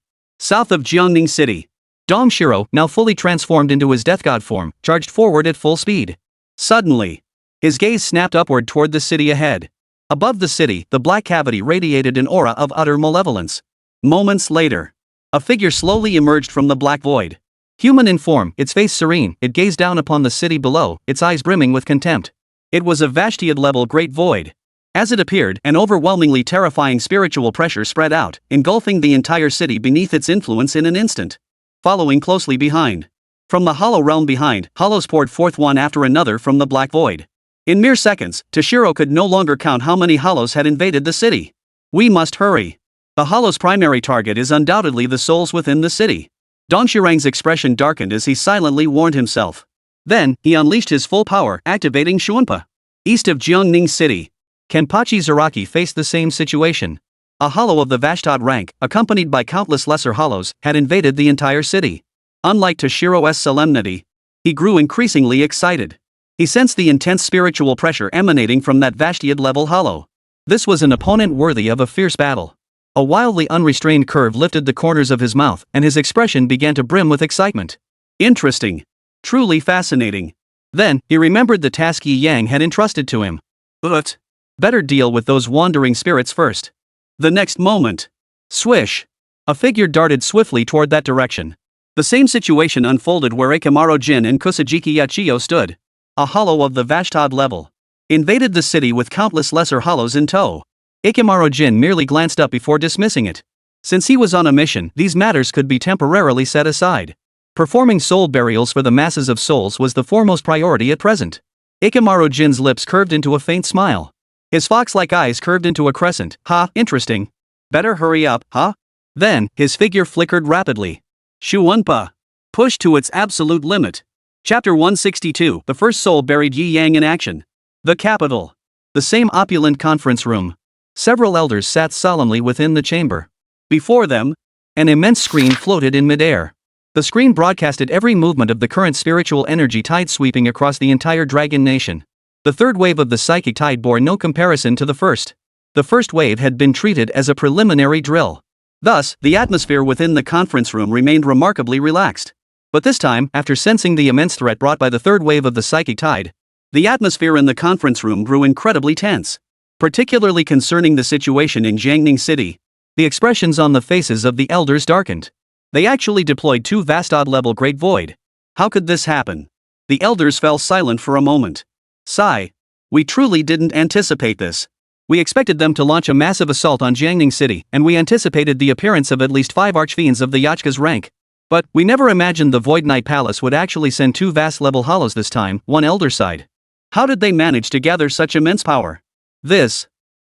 South of Jiangning City. Dongshiro, now fully transformed into his death god form, charged forward at full speed. Suddenly, his gaze snapped upward toward the city ahead. Above the city, the black cavity radiated an aura of utter malevolence. Moments later, a figure slowly emerged from the black void. Human in form, its face serene, it gazed down upon the city below, its eyes brimming with contempt. It was a Vashtiad-level Great Void. As it appeared, an overwhelmingly terrifying spiritual pressure spread out, engulfing the entire city beneath its influence in an instant. Following closely behind. From the hollow realm behind, hollows poured forth one after another from the black void. In mere seconds, Toshiro could no longer count how many hollows had invaded the city. We must hurry. The hollow's primary target is undoubtedly the souls within the city. Dongshirang's expression darkened as he silently warned himself. Then, he unleashed his full power, activating Shuunpa. East of Jiangning City. Kenpachi Zaraki faced the same situation. A hollow of the Vashtiad rank, accompanied by countless lesser hollows, had invaded the entire city. Unlike Toshiro's solemnity, he grew increasingly excited. He sensed the intense spiritual pressure emanating from that Vashtiad-level hollow. This was an opponent worthy of a fierce battle. A wildly unrestrained curve lifted the corners of his mouth, and his expression began to brim with excitement. Interesting. Truly fascinating. Then, he remembered the task Yi Yang had entrusted to him. But better deal with those wandering spirits first. The next moment. Swish. A figure darted swiftly toward that direction. The same situation unfolded where Ikemaro Jin and Kusajiki Yachiyo stood. A hollow of the Vashtiad level. Invaded the city with countless lesser hollows in tow. Ikemaro Jin merely glanced up before dismissing it. Since he was on a mission, these matters could be temporarily set aside. Performing soul burials for the masses of souls was the foremost priority at present. Ikamaru Jin's lips curved into a faint smile. His fox-like eyes curved into a crescent. Ha, interesting. Better hurry up, huh? Then, his figure flickered rapidly. Shuunpa. Pushed to its absolute limit. Chapter 162. The first soul buried Yi Yang in action. The capital. The same opulent conference room. Several elders sat solemnly within the chamber. Before them, an immense screen floated in midair. The screen broadcasted every movement of the current spiritual energy tide sweeping across the entire dragon nation. The third wave of the psychic tide bore no comparison to the first. The first wave had been treated as a preliminary drill. Thus, the atmosphere within the conference room remained remarkably relaxed. But this time, after sensing the immense threat brought by the third wave of the psychic tide, the atmosphere in the conference room grew incredibly tense. Particularly concerning the situation in Jiangning City, the expressions on the faces of the elders darkened. They actually deployed 2 Vastod-level Great Void. How could this happen? The elders fell silent for a moment. Sigh. We truly didn't anticipate this. We expected them to launch a massive assault on Jiangning City, and we anticipated the appearance of at least 5 archfiends of the Yachka's rank. But, we never imagined the Void Knight Palace would actually send 2 vast-level hollows this time, one elder sighed. How did they manage to gather such immense power?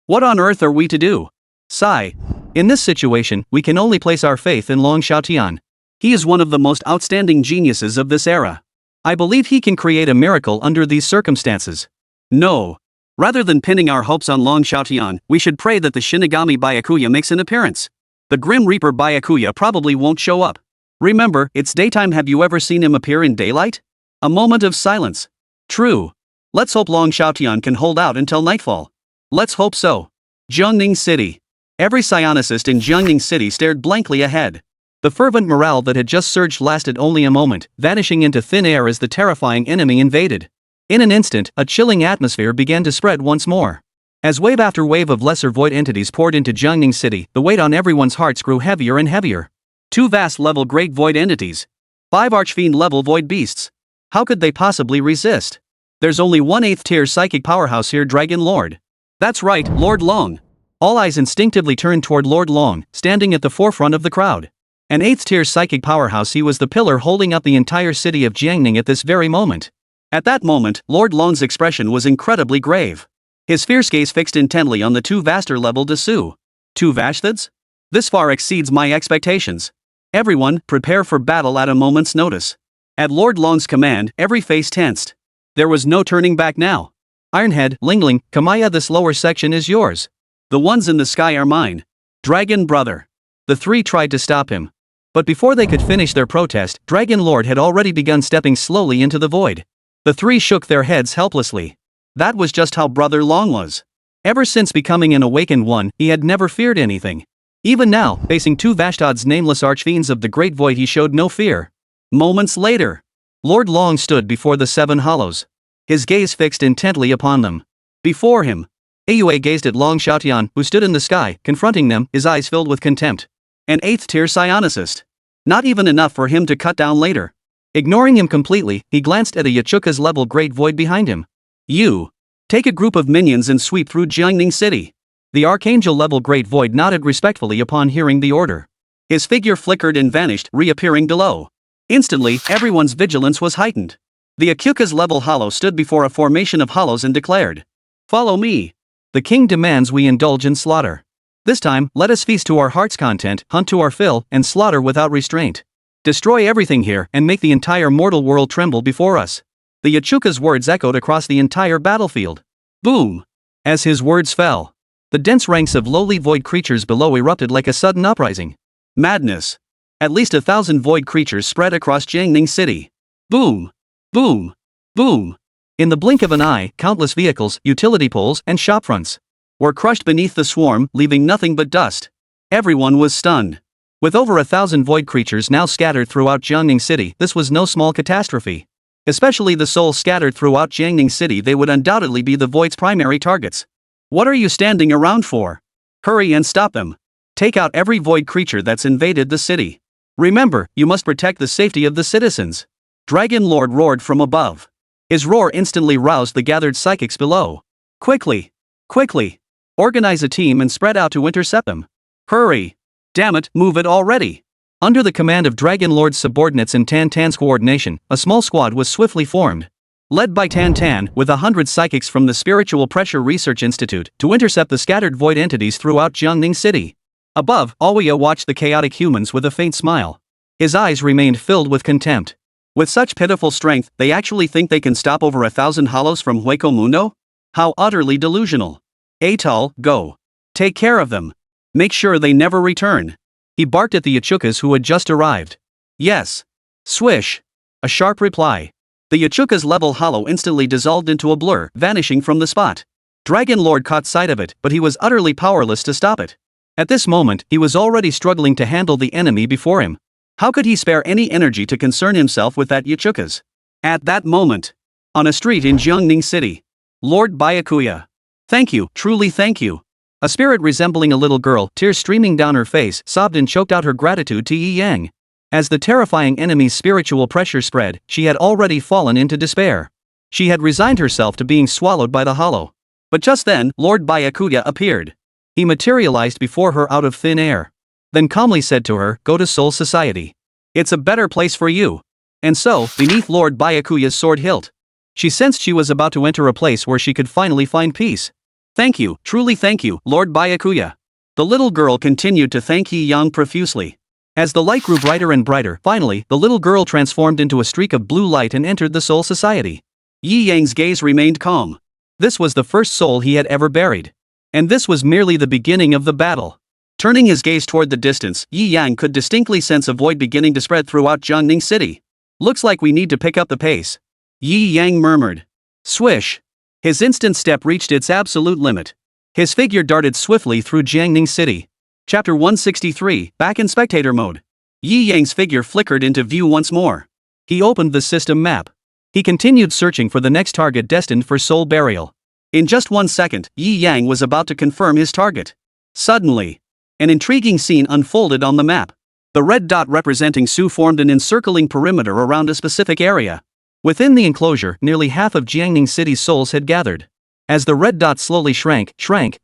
What on earth are we to do? Sigh. In this situation, we can only place our faith in Long Xiaotian. He is one of the most outstanding geniuses of this era. I believe he can create a miracle under these circumstances. No. Rather than pinning our hopes on Long Xiaotian, we should pray that the Shinigami Byakuya makes an appearance. The Grim Reaper Byakuya probably won't show up. Remember, it's daytime. Have you ever seen him appear in daylight? A moment of silence. True. Let's hope Long Xiaotian can hold out until nightfall. Let's hope so. Jiangning City. Every psionicist in Jiangning City stared blankly ahead. The fervent morale that had just surged lasted only a moment, vanishing into thin air as the terrifying enemy invaded. In an instant, a chilling atmosphere began to spread once more. As wave after wave of lesser void entities poured into Jiangning City, the weight on everyone's hearts grew heavier and heavier. 2 vast-level great void entities. 5 archfiend-level void beasts. How could they possibly resist? There's only one 8th-tier psychic powerhouse here, Dragon Lord. That's right, Lord Long. All eyes instinctively turned toward Lord Long, standing at the forefront of the crowd. An 8th-tier psychic powerhouse, he was the pillar holding up the entire city of Jiangning at this very moment. At that moment, Lord Long's expression was incredibly grave. His fierce gaze fixed intently on the 2 vaster-level Dessous. 2 Vashthads? This far exceeds my expectations. Everyone, prepare for battle at a moment's notice. At Lord Long's command, every face tensed. There was no turning back now. Ironhead, Lingling, Kamaya, this lower section is yours. The ones in the sky are mine. Dragon brother. The 3 tried to stop him. But before they could finish their protest, Dragon Lord had already begun stepping slowly into the void. The 3 shook their heads helplessly. That was just how Brother Long was. Ever since becoming an awakened one, he had never feared anything. Even now, facing 2 Vashtod's nameless archfiends of the Great Void, he showed no fear. Moments later, Lord Long stood before the 7 hollows. His gaze fixed intently upon them. Before him, Aue gazed at Long Xiaotian, who stood in the sky, confronting them, his eyes filled with contempt. An 8th-tier psionicist. Not even enough for him to cut down later. Ignoring him completely, he glanced at a Yachuka's level Great Void behind him. You. Take a group of minions and sweep through Jiangning City. The Archangel-level Great Void nodded respectfully upon hearing the order. His figure flickered and vanished, reappearing below. Instantly, everyone's vigilance was heightened. The Akuka's level hollow stood before a formation of hollows and declared, "Follow me. The king demands we indulge in slaughter. This time, let us feast to our heart's content, hunt to our fill, and slaughter without restraint. Destroy everything here and make the entire mortal world tremble before us." The Yachuka's words echoed across the entire battlefield. Boom! As his words fell, the dense ranks of lowly void creatures below erupted like a sudden uprising. Madness. At least 1,000 void creatures spread across Jiangning City. Boom! Boom! Boom! In the blink of an eye, countless vehicles, utility poles, and shopfronts were crushed beneath the swarm, leaving nothing but dust. Everyone was stunned. With over 1,000 void creatures now scattered throughout Jiangning City, this was no small catastrophe. Especially the souls scattered throughout Jiangning City, they would undoubtedly be the void's primary targets. What are you standing around for? Hurry and stop them. Take out every void creature that's invaded the city. Remember, you must protect the safety of the citizens. Dragon Lord roared from above. His roar instantly roused the gathered psychics below. Quickly! Quickly! Organize a team and spread out to intercept them. Hurry! Damn it, move it already! Under the command of Dragon Lord's subordinates and Tan Tan's coordination, a small squad was swiftly formed. Led by Tan Tan, with 100 psychics from the Spiritual Pressure Research Institute, to intercept the scattered void entities throughout Jiangning City. Above, Aoya watched the chaotic humans with a faint smile. His eyes remained filled with contempt. With such pitiful strength, they actually think they can stop over 1,000 hollows from Hueco Mundo? How utterly delusional. Atal, go. Take care of them. Make sure they never return. He barked at the Yachukas who had just arrived. Yes. Swish. A sharp reply. The Yachuka's level hollow instantly dissolved into a blur, vanishing from the spot. Dragon Lord caught sight of it, but he was utterly powerless to stop it. At this moment, he was already struggling to handle the enemy before him. How could he spare any energy to concern himself with that Yachukas? At that moment, on a street in Jiangning City, Lord Byakuya. Thank you, truly thank you. A spirit resembling a little girl, tears streaming down her face, sobbed and choked out her gratitude to Yi Yang. As the terrifying enemy's spiritual pressure spread, she had already fallen into despair. She had resigned herself to being swallowed by the hollow. But just then, Lord Byakuya appeared. He materialized before her out of thin air. Then calmly said to her, "Go to Soul Society. It's a better place for you." And so, beneath Lord Byakuya's sword hilt, she sensed she was about to enter a place where she could finally find peace. Thank you, truly thank you, Lord Byakuya. The little girl continued to thank Yi Yang profusely. As the light grew brighter and brighter, finally, the little girl transformed into a streak of blue light and entered the Soul Society. Yi Yang's gaze remained calm. This was the first soul he had ever buried. And this was merely the beginning of the battle. Turning his gaze toward the distance, Yi Yang could distinctly sense a void beginning to spread throughout Jiangning City. Looks like we need to pick up the pace. Yi Yang murmured. Swish. His instant step reached its absolute limit. His figure darted swiftly through Jiangning City. Chapter 163, back in spectator mode. Yi Yang's figure flickered into view once more. He opened the system map. He continued searching for the next target destined for soul burial. In just 1 second, Yi Yang was about to confirm his target. Suddenly, an intriguing scene unfolded on the map. The red dot representing Su formed an encircling perimeter around a specific area. Within the enclosure, nearly half of Jiangning City's souls had gathered. As the red dot slowly shrank,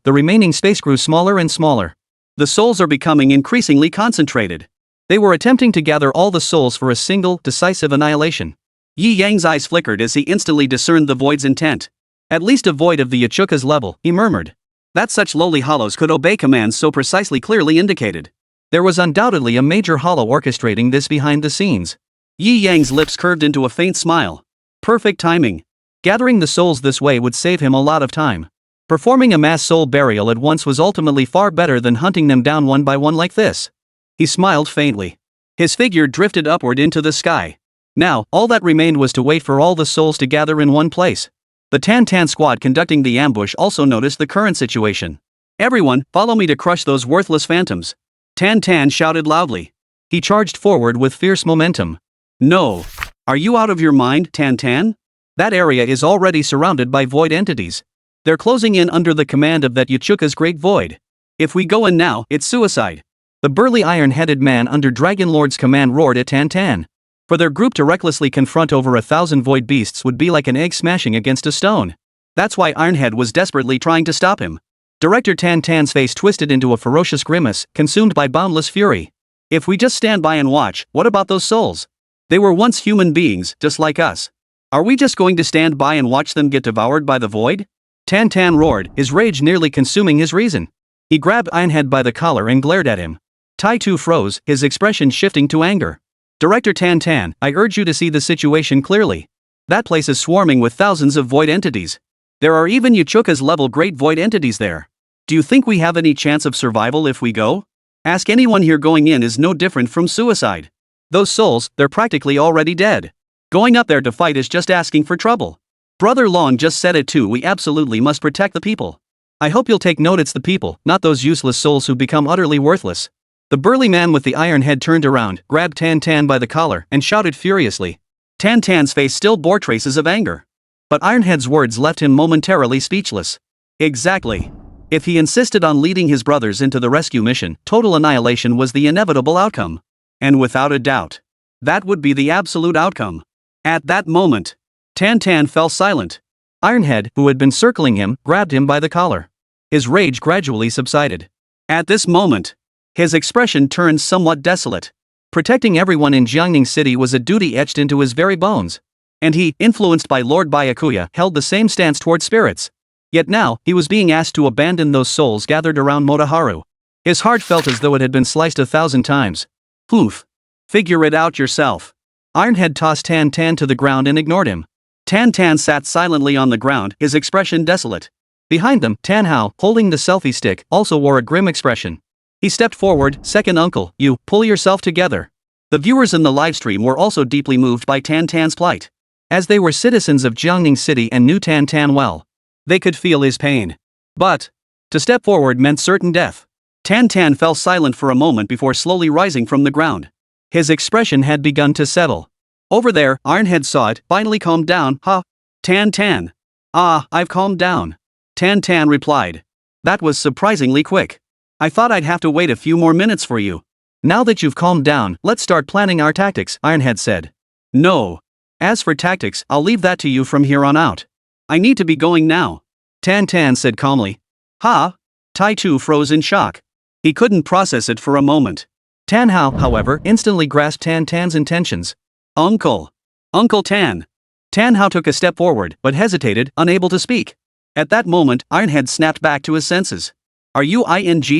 the remaining space grew smaller and smaller. The souls are becoming increasingly concentrated. They were attempting to gather all the souls for a single, decisive annihilation. Yi Yang's eyes flickered as he instantly discerned the void's intent. At least a void of the Yachuka's level, he murmured. That such lowly hollows could obey commands so precisely clearly indicated. There was undoubtedly a major hollow orchestrating this behind the scenes. Yi Yang's lips curved into a faint smile. Perfect timing. Gathering the souls this way would save him a lot of time. Performing a mass soul burial at once was ultimately far better than hunting them down one by one like this. He smiled faintly. His figure drifted upward into the sky. Now, all that remained was to wait for all the souls to gather in one place. The Tan Tan squad conducting the ambush also noticed the current situation. Everyone, follow me to crush those worthless phantoms. Tan Tan shouted loudly. He charged forward with fierce momentum. No. Are you out of your mind, Tan Tan? That area is already surrounded by void entities. They're closing in under the command of that Yachuka's great void. If we go in now, it's suicide. The burly iron-headed man under Dragon Lord's command roared at Tan Tan. For their group to recklessly confront over 1,000 void beasts would be like an egg smashing against a stone. That's why Ironhead was desperately trying to stop him. Director Tan Tan's face twisted into a ferocious grimace, consumed by boundless fury. If we just stand by and watch, what about those souls? They were once human beings, just like us. Are we just going to stand by and watch them get devoured by the void? Tan Tan roared, his rage nearly consuming his reason. He grabbed Ironhead by the collar and glared at him. Tai Tu froze, his expression shifting to anger. Director Tan Tan, I urge you to see the situation clearly. That place is swarming with thousands of void entities. There are even Yachuka's level great void entities there. Do you think we have any chance of survival if we go? Ask anyone here, going in is no different from suicide. Those souls, they're practically already dead. Going up there to fight is just asking for trouble. Brother Long just said it too, we absolutely must protect the people. I hope you'll take note it's the people, not those useless souls who become utterly worthless. The burly man with the iron head turned around, grabbed Tan Tan by the collar, and shouted furiously. Tan Tan's face still bore traces of anger. But Ironhead's words left him momentarily speechless. Exactly. If he insisted on leading his brothers into the rescue mission, total annihilation was the inevitable outcome. And without a doubt, that would be the absolute outcome. At that moment, Tan Tan fell silent. Ironhead, who had been circling him, grabbed him by the collar. His rage gradually subsided. At this moment, his expression turned somewhat desolate. Protecting everyone in Jiangning City was a duty etched into his very bones. And he, influenced by Lord Byakuya, held the same stance toward spirits. Yet now, he was being asked to abandon those souls gathered around Motoharu. His heart felt as though it had been sliced 1,000 times. Poof. Figure it out yourself. Ironhead tossed Tan Tan to the ground and ignored him. Tan Tan sat silently on the ground, his expression desolate. Behind them, Tan Hao, holding the selfie stick, also wore a grim expression. He stepped forward. Second uncle, you, pull yourself together. The viewers in the livestream were also deeply moved by Tan Tan's plight. As they were citizens of Jiangning City and knew Tan Tan well, they could feel his pain. But to step forward meant certain death. Tan Tan fell silent for a moment before slowly rising from the ground. His expression had begun to settle. Over there, Ironhead saw it, finally calmed down. Ha! Tan Tan. Ah, I've calmed down. Tan Tan replied. That was surprisingly quick. I thought I'd have to wait a few more minutes for you. Now that you've calmed down, let's start planning our tactics, Ironhead said. No. As for tactics, I'll leave that to you from here on out. I need to be going now. Tan Tan said calmly. Ha! Tai Tu froze in shock. He couldn't process it for a moment. Tan Hao, however, instantly grasped Tan Tan's intentions. Uncle. Uncle Tan. Tan Hao took a step forward, but hesitated, unable to speak. At that moment, Ironhead snapped back to his senses. Are you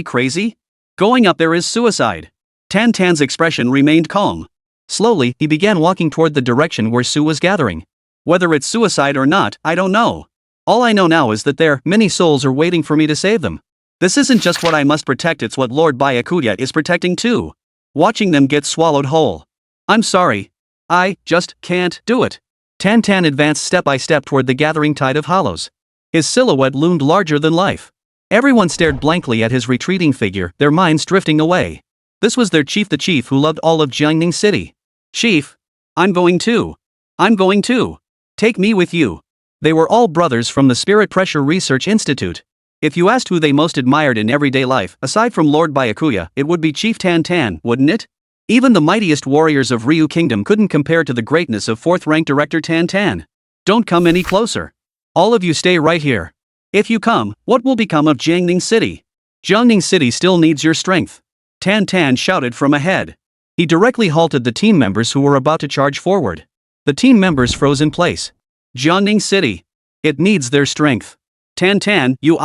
crazy? Going up there is suicide. Tan Tan's expression remained calm. Slowly, he began walking toward the direction where Su was gathering. Whether it's suicide or not, I don't know. All I know now is that many souls are waiting for me to save them. This isn't just what I must protect, it's what Lord Byakuya is protecting too. Watching them get swallowed whole. I'm sorry. I just can't do it. Tan Tan advanced step by step toward the gathering tide of hollows. His silhouette loomed larger than life. Everyone stared blankly at his retreating figure, their minds drifting away. This was their chief, the chief who loved all of Jiangning City. Chief. I'm going too. I'm going too. Take me with you. They were all brothers from the Spirit Pressure Research Institute. If you asked who they most admired in everyday life, aside from Lord Byakuya, it would be Chief Tan Tan, wouldn't it? Even the mightiest warriors of Ryu Kingdom couldn't compare to the greatness of 4th-ranked Director Tan Tan. Don't come any closer. All of you stay right here. If you come, what will become of Jiangning City? Jiangning City still needs your strength. Tan Tan shouted from ahead. He directly halted the team members who were about to charge forward. The team members froze in place. Jiangning City. It needs their strength. Tan Tan, you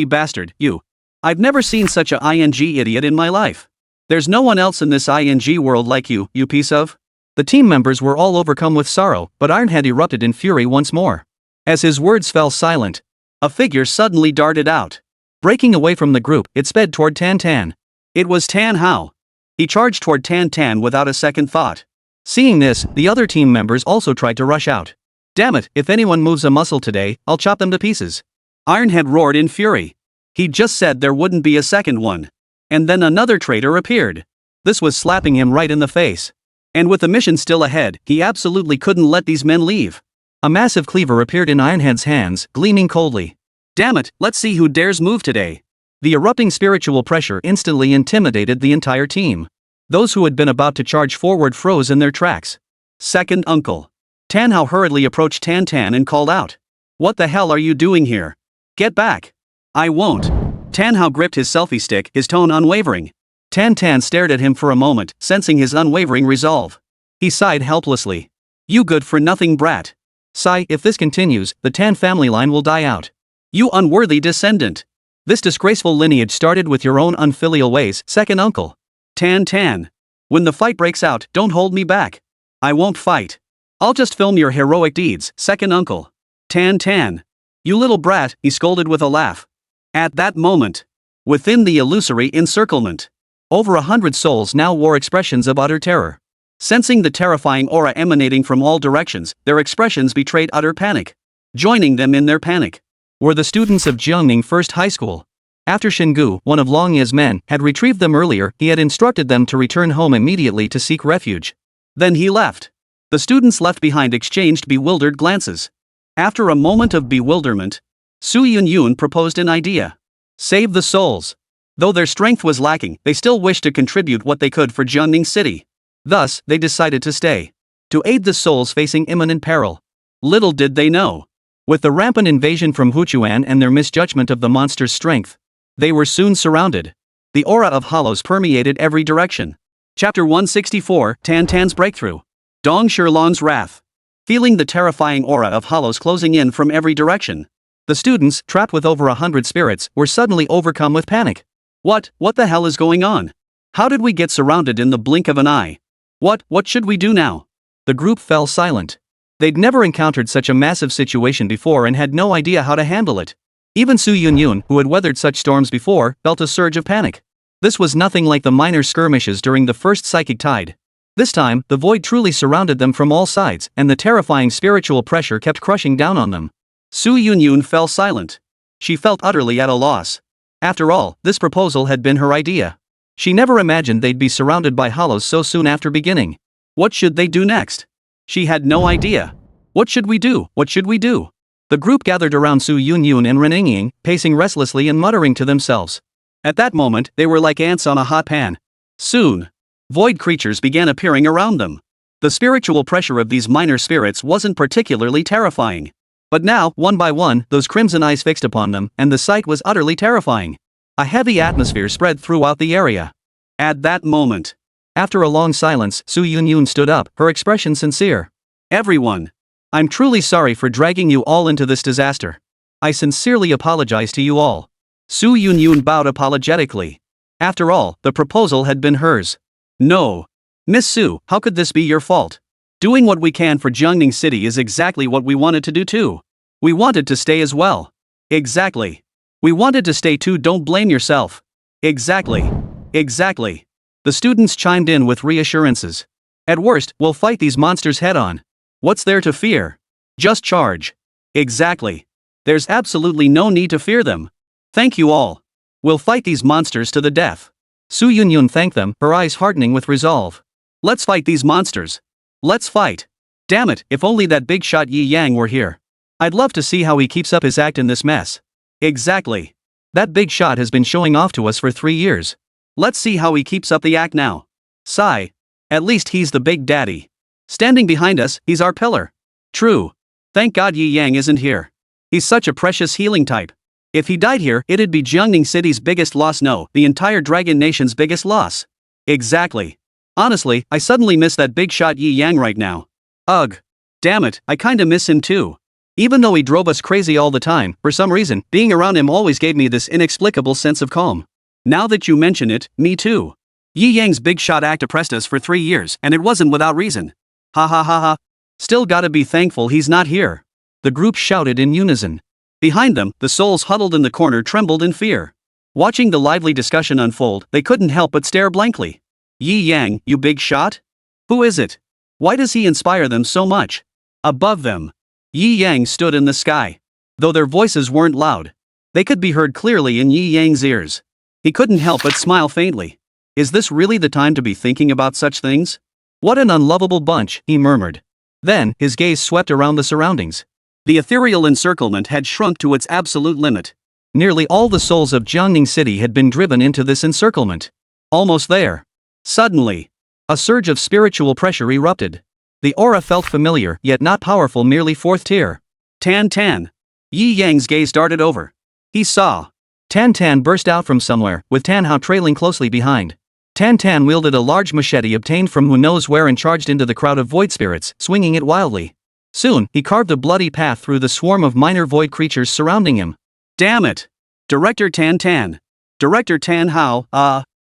bastard, you. I've never seen such a idiot in my life. There's no one else in this world like you piece of. The team members were all overcome with sorrow, but Ironhead erupted in fury once more. As his words fell silent, a figure suddenly darted out. Breaking away from the group, it sped toward Tan Tan. It was Tan Hao. He charged toward Tan Tan without a second thought. Seeing this, the other team members also tried to rush out. Damn it, if anyone moves a muscle today, I'll chop them to pieces. Ironhead roared in fury. He just said there wouldn't be a second one. And then another traitor appeared. This was slapping him right in the face. And with the mission still ahead, he absolutely couldn't let these men leave. A massive cleaver appeared in Ironhead's hands, gleaming coldly. Damn it, let's see who dares move today. The erupting spiritual pressure instantly intimidated the entire team. Those who had been about to charge forward froze in their tracks. Second uncle. Tan Hao hurriedly approached Tan Tan and called out. What the hell are you doing here? Get back. I won't. Tan Hao gripped his selfie stick, his tone unwavering. Tan Tan stared at him for a moment, sensing his unwavering resolve. He sighed helplessly. You good-for-nothing brat. Sigh, if this continues, the Tan family line will die out. You unworthy descendant. This disgraceful lineage started with your own unfilial ways, second uncle. Tan Tan. When the fight breaks out, don't hold me back. I won't fight. I'll just film your heroic deeds, second uncle. Tan Tan. You little brat, he scolded with a laugh. At that moment, within the illusory encirclement, over 100 souls now wore expressions of utter terror. Sensing the terrifying aura emanating from all directions, their expressions betrayed utter panic. Joining them in their panic were the students of Jiangning First High School. After Shingu, one of Long Ye's men, had retrieved them earlier, he had instructed them to return home immediately to seek refuge. Then he left. The students left behind exchanged bewildered glances. After a moment of bewilderment, Su Yunyun proposed an idea. Save the souls. Though their strength was lacking, they still wished to contribute what they could for Jiangning City. Thus, they decided to stay. To aid the souls facing imminent peril. Little did they know. With the rampant invasion from Huchuan and their misjudgment of the monster's strength, they were soon surrounded. The aura of hollows permeated every direction. Chapter 164, Tan Tan's Breakthrough. Dong Shirlong's Wrath. Feeling the terrifying aura of hollows closing in from every direction, the students, trapped with over 100 spirits, were suddenly overcome with panic. What the hell is going on? How did we get surrounded in the blink of an eye? What should we do now? The group fell silent. They'd never encountered such a massive situation before and had no idea how to handle it. Even Su Yunyun, who had weathered such storms before, felt a surge of panic. This was nothing like the minor skirmishes during the first psychic tide. This time, the void truly surrounded them from all sides, and the terrifying spiritual pressure kept crushing down on them. Su Yunyun fell silent. She felt utterly at a loss. After all, this proposal had been her idea. She never imagined they'd be surrounded by hollows so soon after beginning. What should they do next? She had no idea. What should we do? What should we do? The group gathered around Su Yunyun and Ren Yingying, pacing restlessly and muttering to themselves. At that moment, they were like ants on a hot pan. Soon, void creatures began appearing around them. The spiritual pressure of these minor spirits wasn't particularly terrifying. But now, one by one, those crimson eyes fixed upon them, and the sight was utterly terrifying. A heavy atmosphere spread throughout the area. At that moment, after a long silence, Su Yunyun stood up, her expression sincere. Everyone, I'm truly sorry for dragging you all into this disaster. I sincerely apologize to you all. Su Yunyun bowed apologetically. After all, the proposal had been hers. No. Miss Su, how could this be your fault? Doing what we can for Jiangning City is exactly what we wanted to do too. We wanted to stay as well. Exactly. We wanted to stay too, don't blame yourself. Exactly. Exactly. The students chimed in with reassurances. At worst, we'll fight these monsters head on. What's there to fear? Just charge. Exactly. There's absolutely no need to fear them. Thank you all. We'll fight these monsters to the death. Su Yunyun thanked them, her eyes hardening with resolve. Let's fight these monsters. Let's fight. Damn it, if only that big shot Yi Yang were here. I'd love to see how he keeps up his act in this mess. Exactly. That big shot has been showing off to us for 3 years. Let's see how he keeps up the act now. Sigh. At least he's the big daddy. Standing behind us, he's our pillar. True. Thank God Yi Yang isn't here. He's such a precious healing type. If he died here, it'd be Jiangning City's biggest loss, no, the entire Dragon Nation's biggest loss. Exactly. Honestly, I suddenly miss that big shot Yi Yang right now. Ugh. Damn it, I kinda miss him too. Even though he drove us crazy all the time, for some reason, being around him always gave me this inexplicable sense of calm. Now that you mention it, me too. Yi Yang's big shot act oppressed us for 3 years, and it wasn't without reason. Ha ha ha ha. Still gotta be thankful he's not here. The group shouted in unison. Behind them, the souls huddled in the corner trembled in fear. Watching the lively discussion unfold, they couldn't help but stare blankly. Yi Yang, you big shot? Who is it? Why does he inspire them so much? Above them, Yi Yang stood in the sky. Though their voices weren't loud, they could be heard clearly in Yi Yang's ears. He couldn't help but smile faintly. Is this really the time to be thinking about such things? What an unlovable bunch, he murmured. Then, his gaze swept around the surroundings. The ethereal encirclement had shrunk to its absolute limit. Nearly all the souls of Jiangning City had been driven into this encirclement. Almost there. Suddenly, a surge of spiritual pressure erupted. The aura felt familiar, yet not powerful, merely 4th tier. Tan Tan. Yi Yang's gaze darted over. He saw. Tan Tan burst out from somewhere, with Tan Hao trailing closely behind. Tan Tan wielded a large machete obtained from who knows where and charged into the crowd of void spirits, swinging it wildly. Soon, he carved a bloody path through the swarm of minor void creatures surrounding him. Damn it! Director Tan Tan. Director Tan Hao,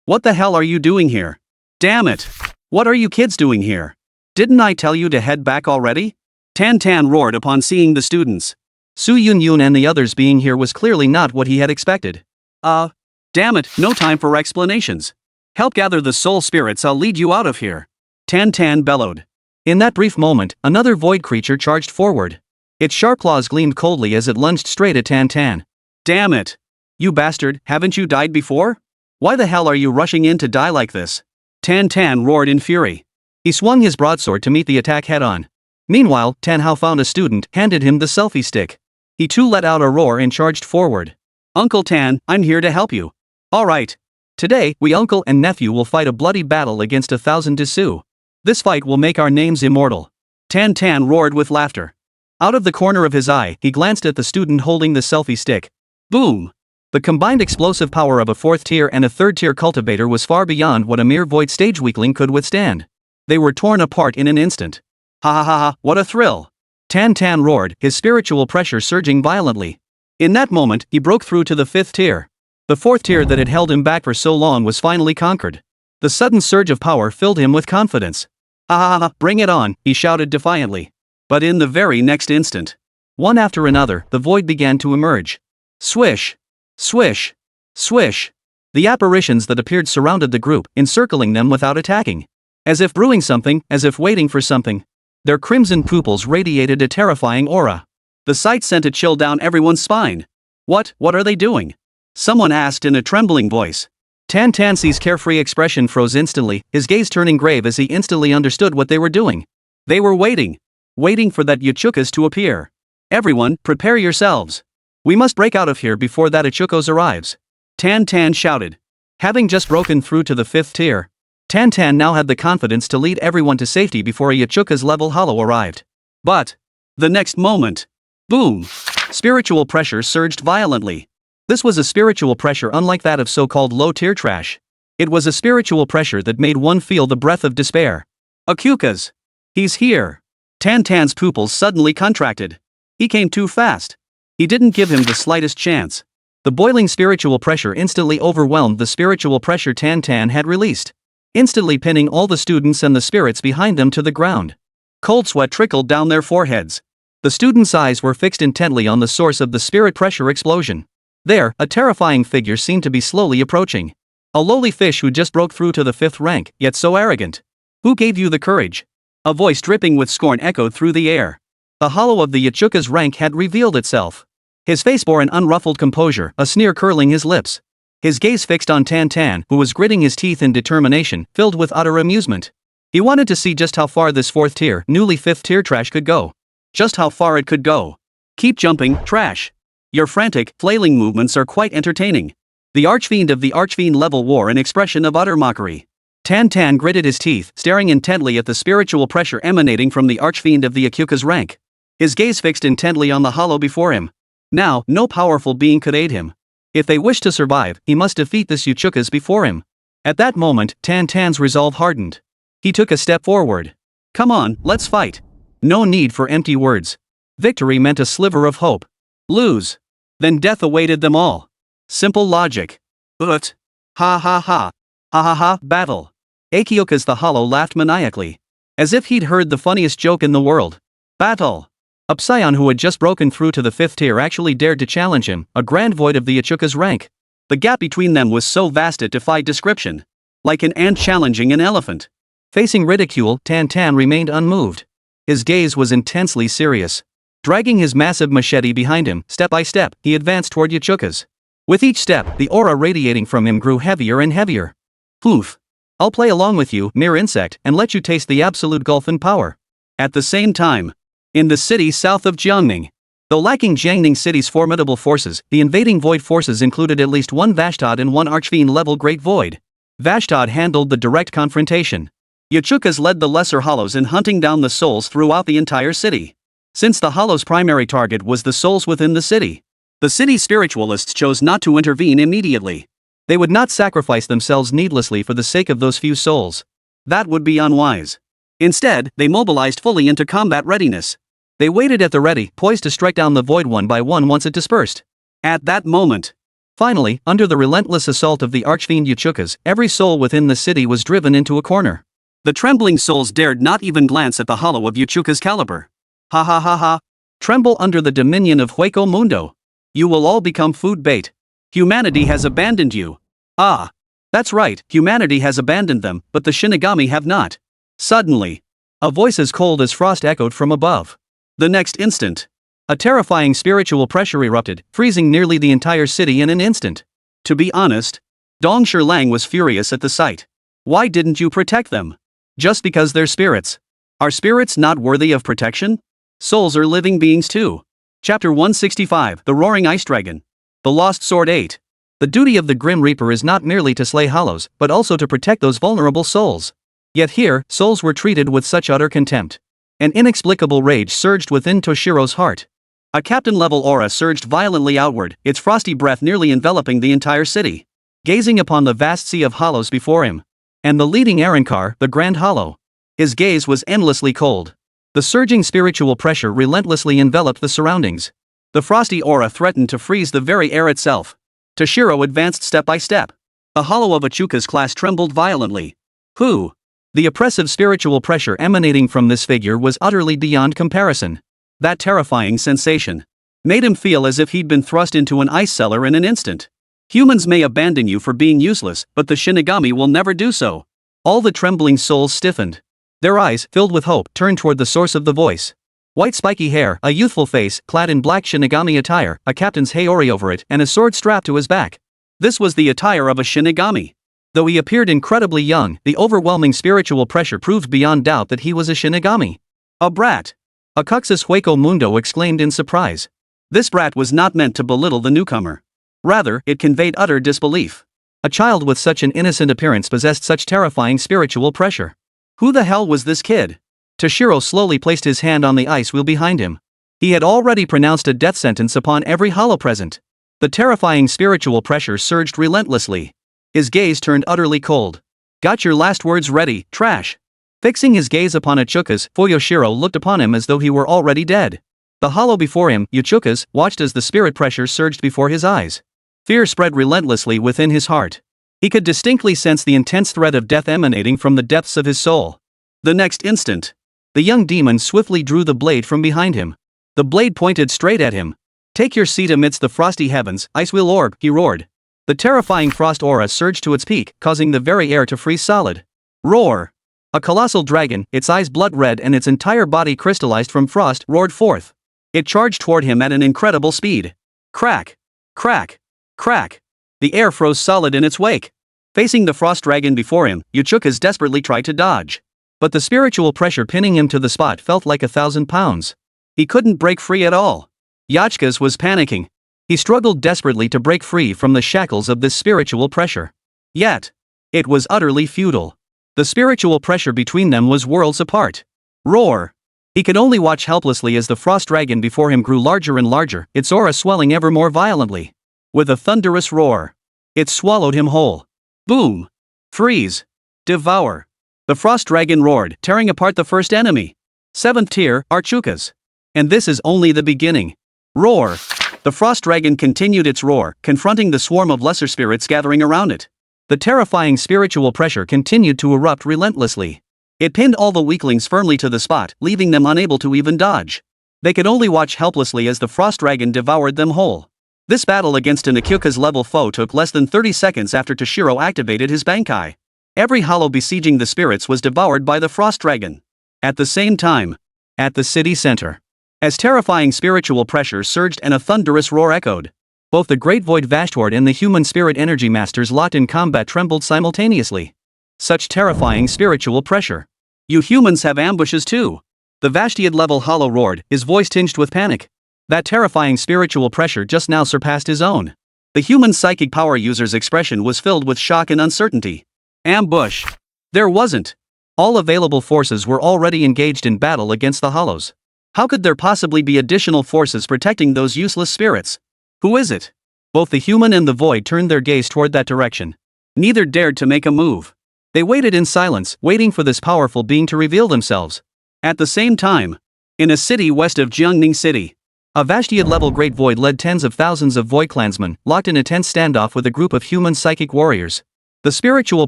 what the hell are you doing here? Damn it! What are you kids doing here? Didn't I tell you to head back already? Tan Tan roared upon seeing the students. Su Yunyun and the others being here was clearly not what he had expected. Damn it, no time for explanations. Help gather the soul spirits, I'll lead you out of here. Tan Tan bellowed. In that brief moment, another void creature charged forward. Its sharp claws gleamed coldly as it lunged straight at Tan Tan. Damn it! You bastard, haven't you died before? Why the hell are you rushing in to die like this? Tan Tan roared in fury. He swung his broadsword to meet the attack head-on. Meanwhile, Tan Hao found a student, handed him the selfie stick. He too let out a roar and charged forward. Uncle Tan, I'm here to help you. Alright. Today, we uncle and nephew will fight a bloody battle against 1,000 Dessous. This fight will make our names immortal. Tan Tan roared with laughter. Out of the corner of his eye, he glanced at the student holding the selfie stick. Boom! The combined explosive power of a 4th tier and a 3rd tier cultivator was far beyond what a mere void stage weakling could withstand. They were torn apart in an instant. Ha ha ha ha, what a thrill! Tan Tan roared, his spiritual pressure surging violently. In that moment, he broke through to the 5th tier. The 4th tier that had held him back for so long was finally conquered. The sudden surge of power filled him with confidence. Ha ha ha, bring it on, he shouted defiantly. But in the very next instant, one after another, the void began to emerge. Swish! Swish! Swish! The apparitions that appeared surrounded the group, encircling them without attacking. As if brewing something, as if waiting for something. Their crimson pupils radiated a terrifying aura. The sight sent a chill down everyone's spine. What are they doing? Someone asked in a trembling voice. Tan Tansi's carefree expression froze instantly, his gaze turning grave as he instantly understood what they were doing. They were waiting. Waiting for that Uchukas to appear. Everyone, prepare yourselves. We must break out of here before that Ichukos arrives. Tan Tan shouted. Having just broken through to the 5th tier, Tan Tan now had the confidence to lead everyone to safety before a Ichukas level hollow arrived. But the next moment, boom! Spiritual pressure surged violently. This was a spiritual pressure unlike that of so-called low-tier trash. It was a spiritual pressure that made one feel the breath of despair. Akukas! He's here! Tan Tan's pupils suddenly contracted. He came too fast. He didn't give him the slightest chance. The boiling spiritual pressure instantly overwhelmed the spiritual pressure Tan Tan had released, instantly pinning all the students and the spirits behind them to the ground. Cold sweat trickled down their foreheads. The students' eyes were fixed intently on the source of the spirit pressure explosion. There, a terrifying figure seemed to be slowly approaching. A lowly fish who just broke through to the 5th rank, yet so arrogant. Who gave you the courage? A voice dripping with scorn echoed through the air. The hollow of the Yachuka's rank had revealed itself. His face bore an unruffled composure, a sneer curling his lips. His gaze fixed on Tan Tan, who was gritting his teeth in determination, filled with utter amusement. He wanted to see just how far this 4th tier, newly 5th tier trash could go. Just how far it could go. Keep jumping, trash. Your frantic, flailing movements are quite entertaining. The Archfiend of the Archfiend level wore an expression of utter mockery. Tan Tan gritted his teeth, staring intently at the spiritual pressure emanating from the Archfiend of the Akuka's rank. His gaze fixed intently on the hollow before him. Now, no powerful being could aid him. If they wished to survive, he must defeat the Uchukas before him. At that moment, Tan Tan's resolve hardened. He took a step forward. Come on, let's fight. No need for empty words. Victory meant a sliver of hope. Lose. Then death awaited them all. Simple logic. But. Ha ha ha. Ha ha ha, battle. Akiokas the Hollow laughed maniacally. As if he'd heard the funniest joke in the world. Battle. A Psion who had just broken through to the 5th tier actually dared to challenge him, a grand void of the Ichuka's rank. The gap between them was so vast it defied description. Like an ant challenging an elephant. Facing ridicule, Tan Tan remained unmoved. His gaze was intensely serious. Dragging his massive machete behind him, step by step, he advanced toward Ichuka's. With each step, the aura radiating from him grew heavier and heavier. Poof. I'll play along with you, mere insect, and let you taste the absolute gulf in power. At the same time, in the city south of Jiangning. Though lacking Jiangning City's formidable forces, the invading Void forces included at least one Vashtod and one Archfiend-level Great Void. Vashtod handled the direct confrontation. Yachukas led the Lesser Hollows in hunting down the souls throughout the entire city. Since the Hollows' primary target was the souls within the city, the city's spiritualists chose not to intervene immediately. They would not sacrifice themselves needlessly for the sake of those few souls. That would be unwise. Instead, they mobilized fully into combat readiness. They waited at the ready, poised to strike down the Void one by one once it dispersed. At that moment, finally, under the relentless assault of the Archfiend Yachukas, every soul within the city was driven into a corner. The trembling souls dared not even glance at the hollow of Yachuka's caliber. Ha ha ha ha. Tremble under the dominion of Hueco Mundo. You will all become food bait. Humanity has abandoned you. Ah. That's right, humanity has abandoned them, but the Shinigami have not. Suddenly, a voice as cold as frost echoed from above. The next instant, a terrifying spiritual pressure erupted, freezing nearly the entire city in an instant. To be honest, Dong Shilang was furious at the sight. Why didn't you protect them? Just because they're spirits. Are spirits not worthy of protection? Souls are living beings too. Chapter 165, The Roaring Ice Dragon. The Lost Sword 8. The duty of the Grim Reaper is not merely to slay hollows, but also to protect those vulnerable souls. Yet here, souls were treated with such utter contempt. An inexplicable rage surged within Toshiro's heart. A captain-level aura surged violently outward, its frosty breath nearly enveloping the entire city. Gazing upon the vast sea of hollows before him, and the leading Arrancar, the Grand Hollow, his gaze was endlessly cold. The surging spiritual pressure relentlessly enveloped the surroundings. The frosty aura threatened to freeze the very air itself. Toshiro advanced step by step. The hollow of Ichuka's class trembled violently. Who? The oppressive spiritual pressure emanating from this figure was utterly beyond comparison. That terrifying sensation made him feel as if he'd been thrust into an ice cellar in an instant. Humans may abandon you for being useless, but the Shinigami will never do so. All the trembling souls stiffened. Their eyes, filled with hope, turned toward the source of the voice. White spiky hair, a youthful face, clad in black Shinigami attire, a captain's Heir over it, and a sword strapped to his back. This was the attire of a Shinigami. Though he appeared incredibly young, the overwhelming spiritual pressure proved beyond doubt that he was a Shinigami. A brat! Akuxus Hueco Mundo exclaimed in surprise. This brat was not meant to belittle the newcomer. Rather, it conveyed utter disbelief. A child with such an innocent appearance possessed such terrifying spiritual pressure. Who the hell was this kid? Toshiro slowly placed his hand on the ice wheel behind him. He had already pronounced a death sentence upon every hollow present. The terrifying spiritual pressure surged relentlessly. His gaze turned utterly cold. Got your last words ready, trash. Fixing his gaze upon Ichuka's, Fuyoshiro looked upon him as though he were already dead. The hollow before him, Ichuka's, watched as the spirit pressure surged before his eyes. Fear spread relentlessly within his heart. He could distinctly sense the intense threat of death emanating from the depths of his soul. The next instant, the young demon swiftly drew the blade from behind him. The blade pointed straight at him. Take your seat amidst the frosty heavens, Icewheel Orb, he roared. The terrifying frost aura surged to its peak, causing the very air to freeze solid. Roar! A colossal dragon, its eyes blood red and its entire body crystallized from frost, roared forth. It charged toward him at an incredible speed. Crack! Crack! Crack! The air froze solid in its wake. Facing the frost dragon before him, Ichuka's desperately tried to dodge. But the spiritual pressure pinning him to the spot felt like 1,000 pounds. He couldn't break free at all. Yachika's was panicking. He struggled desperately to break free from the shackles of this spiritual pressure. Yet, it was utterly futile. The spiritual pressure between them was worlds apart. Roar! He could only watch helplessly as the frost dragon before him grew larger and larger, its aura swelling ever more violently. With a thunderous roar, it swallowed him whole. Boom! Freeze! Devour! The frost dragon roared, tearing apart the first enemy. 7th tier, Ichuka's. And this is only the beginning. Roar! The frost dragon continued its roar, confronting the swarm of lesser spirits gathering around it. The terrifying spiritual pressure continued to erupt relentlessly. It pinned all the weaklings firmly to the spot, leaving them unable to even dodge. They could only watch helplessly as the frost dragon devoured them whole. This battle against an Ichuka's level foe took less than 30 seconds after Toshiro activated his Bankai. Every hollow besieging the spirits was devoured by the frost dragon. At the same time, at the city center, as terrifying spiritual pressure surged and a thunderous roar echoed, both the Great Void Vashtward and the human spirit energy masters locked in combat trembled simultaneously. Such terrifying spiritual pressure. You humans have ambushes too. The Vashtiad level hollow roared, his voice tinged with panic. That terrifying spiritual pressure just now surpassed his own. The human psychic power user's expression was filled with shock and uncertainty. Ambush! There wasn't. All available forces were already engaged in battle against the hollows. How could there possibly be additional forces protecting those useless spirits? Who is it? Both the human and the void turned their gaze toward that direction. Neither dared to make a move. They waited in silence, waiting for this powerful being to reveal themselves. At the same time, in a city west of Jiangning City, a Vashtiad-level Great Void led tens of thousands of Void clansmen, locked in a tense standoff with a group of human psychic warriors. The spiritual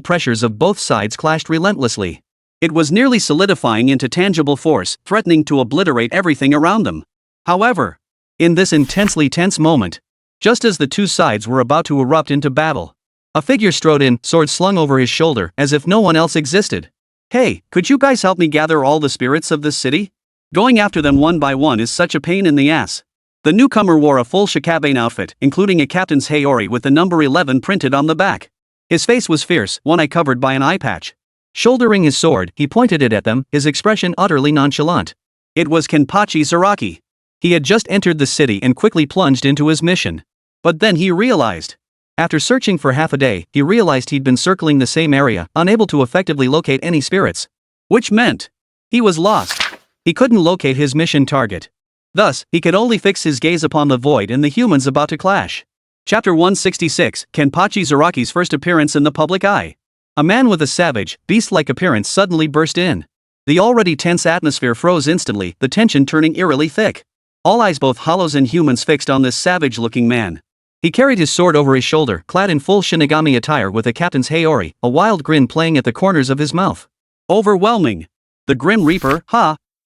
pressures of both sides clashed relentlessly. It was nearly solidifying into tangible force, threatening to obliterate everything around them. However, in this intensely tense moment, just as the two sides were about to erupt into battle, a figure strode in, sword slung over his shoulder, as if no one else existed. Hey, could you guys help me gather all the spirits of this city? Going after them one by one is such a pain in the ass. The newcomer wore a full Shikabane outfit, including a captain's Heori with the number 11 printed on the back. His face was fierce, one eye covered by an eye patch. Shouldering his sword, he pointed it at them, his expression utterly nonchalant. It was Kenpachi Saraki. He had just entered the city and quickly plunged into his mission. But then he realized. After searching for half a day, he realized he'd been circling the same area, unable to effectively locate any spirits. Which meant he was lost. He couldn't locate his mission target. Thus, he could only fix his gaze upon the void and the humans about to clash. Chapter 166, Kenpachi Zaraki's first appearance in the public eye. A man with a savage, beast-like appearance suddenly burst in. The already tense atmosphere froze instantly, the tension turning eerily thick. All eyes, both hollows and humans, fixed on this savage-looking man. He carried his sword over his shoulder, clad in full Shinigami attire with a captain's Heir, a wild grin playing at the corners of his mouth. Overwhelming. The Grim Reaper,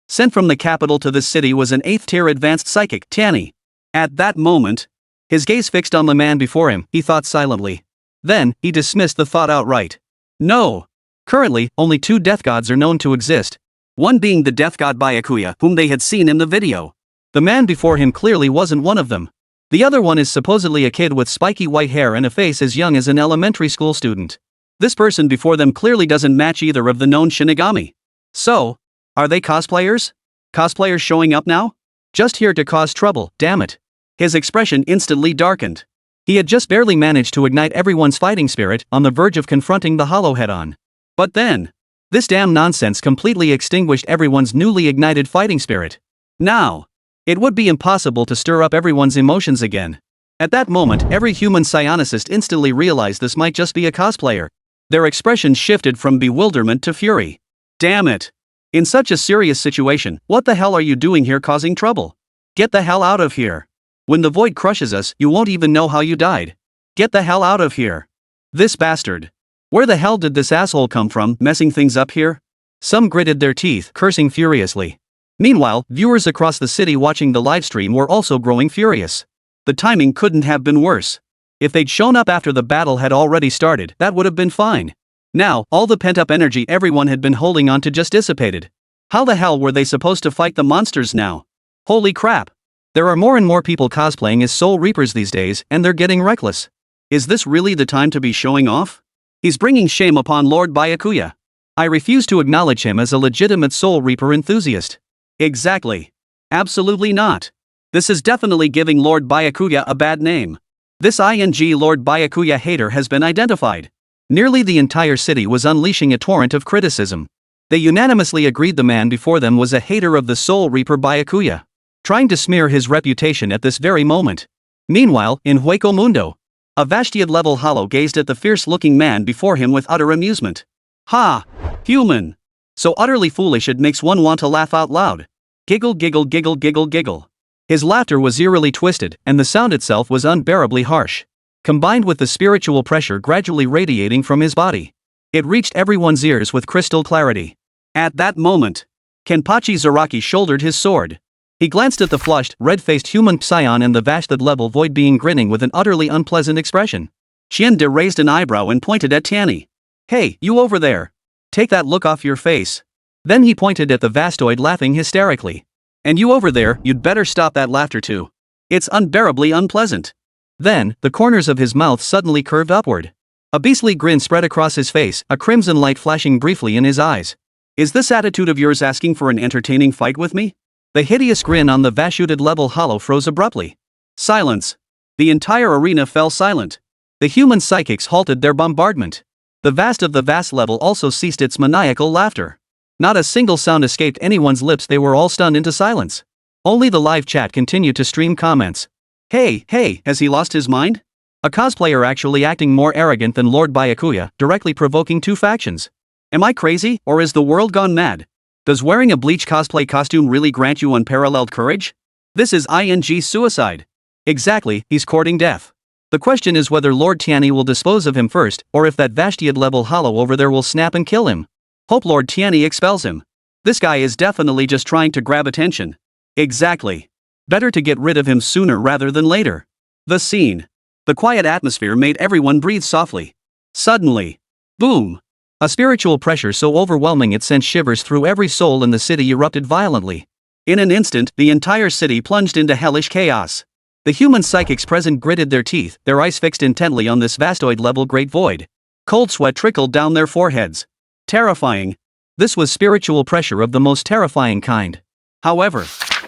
sent from the capital to this city, was an 8th-tier advanced psychic, Tiani. At that moment, his gaze fixed on the man before him, he thought silently. Then, he dismissed the thought outright. No. Currently, only 2 death gods are known to exist. One being the death god Byakuya, whom they had seen in the video. The man before him clearly wasn't one of them. The other one is supposedly a kid with spiky white hair and a face as young as an elementary school student. This person before them clearly doesn't match either of the known Shinigami. So, are they cosplayers? Cosplayers showing up now? Just here to cause trouble, damn it. His expression instantly darkened. He had just barely managed to ignite everyone's fighting spirit, on the verge of confronting the Hollow head-on. But then, this damn nonsense completely extinguished everyone's newly ignited fighting spirit. Now, it would be impossible to stir up everyone's emotions again. At that moment, every human psionicist instantly realized this might just be a cosplayer. Their expressions shifted from bewilderment to fury. Damn it! In such a serious situation, what the hell are you doing here causing trouble? Get the hell out of here! When the void crushes us, you won't even know how you died. Get the hell out of here! This bastard! Where the hell did this asshole come from, messing things up here? Some gritted their teeth, cursing furiously. Meanwhile, viewers across the city watching the livestream were also growing furious. The timing couldn't have been worse. If they'd shown up after the battle had already started, that would have been fine. Now, all the pent-up energy everyone had been holding on to just dissipated. How the hell were they supposed to fight the monsters now? Holy crap! There are more and more people cosplaying as Soul Reapers these days, and they're getting reckless. Is this really the time to be showing off? He's bringing shame upon Lord Byakuya. I refuse to acknowledge him as a legitimate Soul Reaper enthusiast. Exactly. Absolutely not. This is definitely giving Lord Byakuya a bad name. This Lord Byakuya hater has been identified. Nearly the entire city was unleashing a torrent of criticism. They unanimously agreed the man before them was a hater of the Soul Reaper Byakuya, trying to smear his reputation at this very moment. Meanwhile, in Hueco Mundo, a Vashtiad-level hollow gazed at the fierce-looking man before him with utter amusement. Ha! Human! So utterly foolish it makes one want to laugh out loud. Giggle giggle giggle giggle giggle. His laughter was eerily twisted, and the sound itself was unbearably harsh. Combined with the spiritual pressure gradually radiating from his body, it reached everyone's ears with crystal clarity. At that moment, Kenpachi Zaraki shouldered his sword. He glanced at the flushed, red-faced human Psion and the Vashtiad-level void being grinning with an utterly unpleasant expression. Qiande raised an eyebrow and pointed at Tiani. Hey, you over there! Take that look off your face. Then he pointed at the Vastoid laughing hysterically. And you over there, you'd better stop that laughter too. It's unbearably unpleasant. Then, the corners of his mouth suddenly curved upward. A beastly grin spread across his face, a crimson light flashing briefly in his eyes. Is this attitude of yours asking for an entertaining fight with me? The hideous grin on the Vashtiad-level hollow froze abruptly. Silence. The entire arena fell silent. The human psychics halted their bombardment. The vast of the vast level also ceased its maniacal laughter. Not a single sound escaped anyone's lips, they were all stunned into silence. Only the live chat continued to stream comments. Hey, has he lost his mind? A cosplayer actually acting more arrogant than Lord Byakuya, directly provoking 2 factions. Am I crazy, or is the world gone mad? Does wearing a Bleach cosplay costume really grant you unparalleled courage? This is suicide. Exactly, he's courting death. The question is whether Lord Tiani will dispose of him first, or if that Vashtiad-level hollow over there will snap and kill him. Hope Lord Tiani expels him. This guy is definitely just trying to grab attention. Exactly. Better to get rid of him sooner rather than later. The scene. The quiet atmosphere made everyone breathe softly. Suddenly. Boom. A spiritual pressure so overwhelming it sent shivers through every soul in the city erupted violently. In an instant, the entire city plunged into hellish chaos. The human psychics present gritted their teeth, their eyes fixed intently on this Vastoid-level great void. Cold sweat trickled down their foreheads. Terrifying. This was spiritual pressure of the most terrifying kind. However,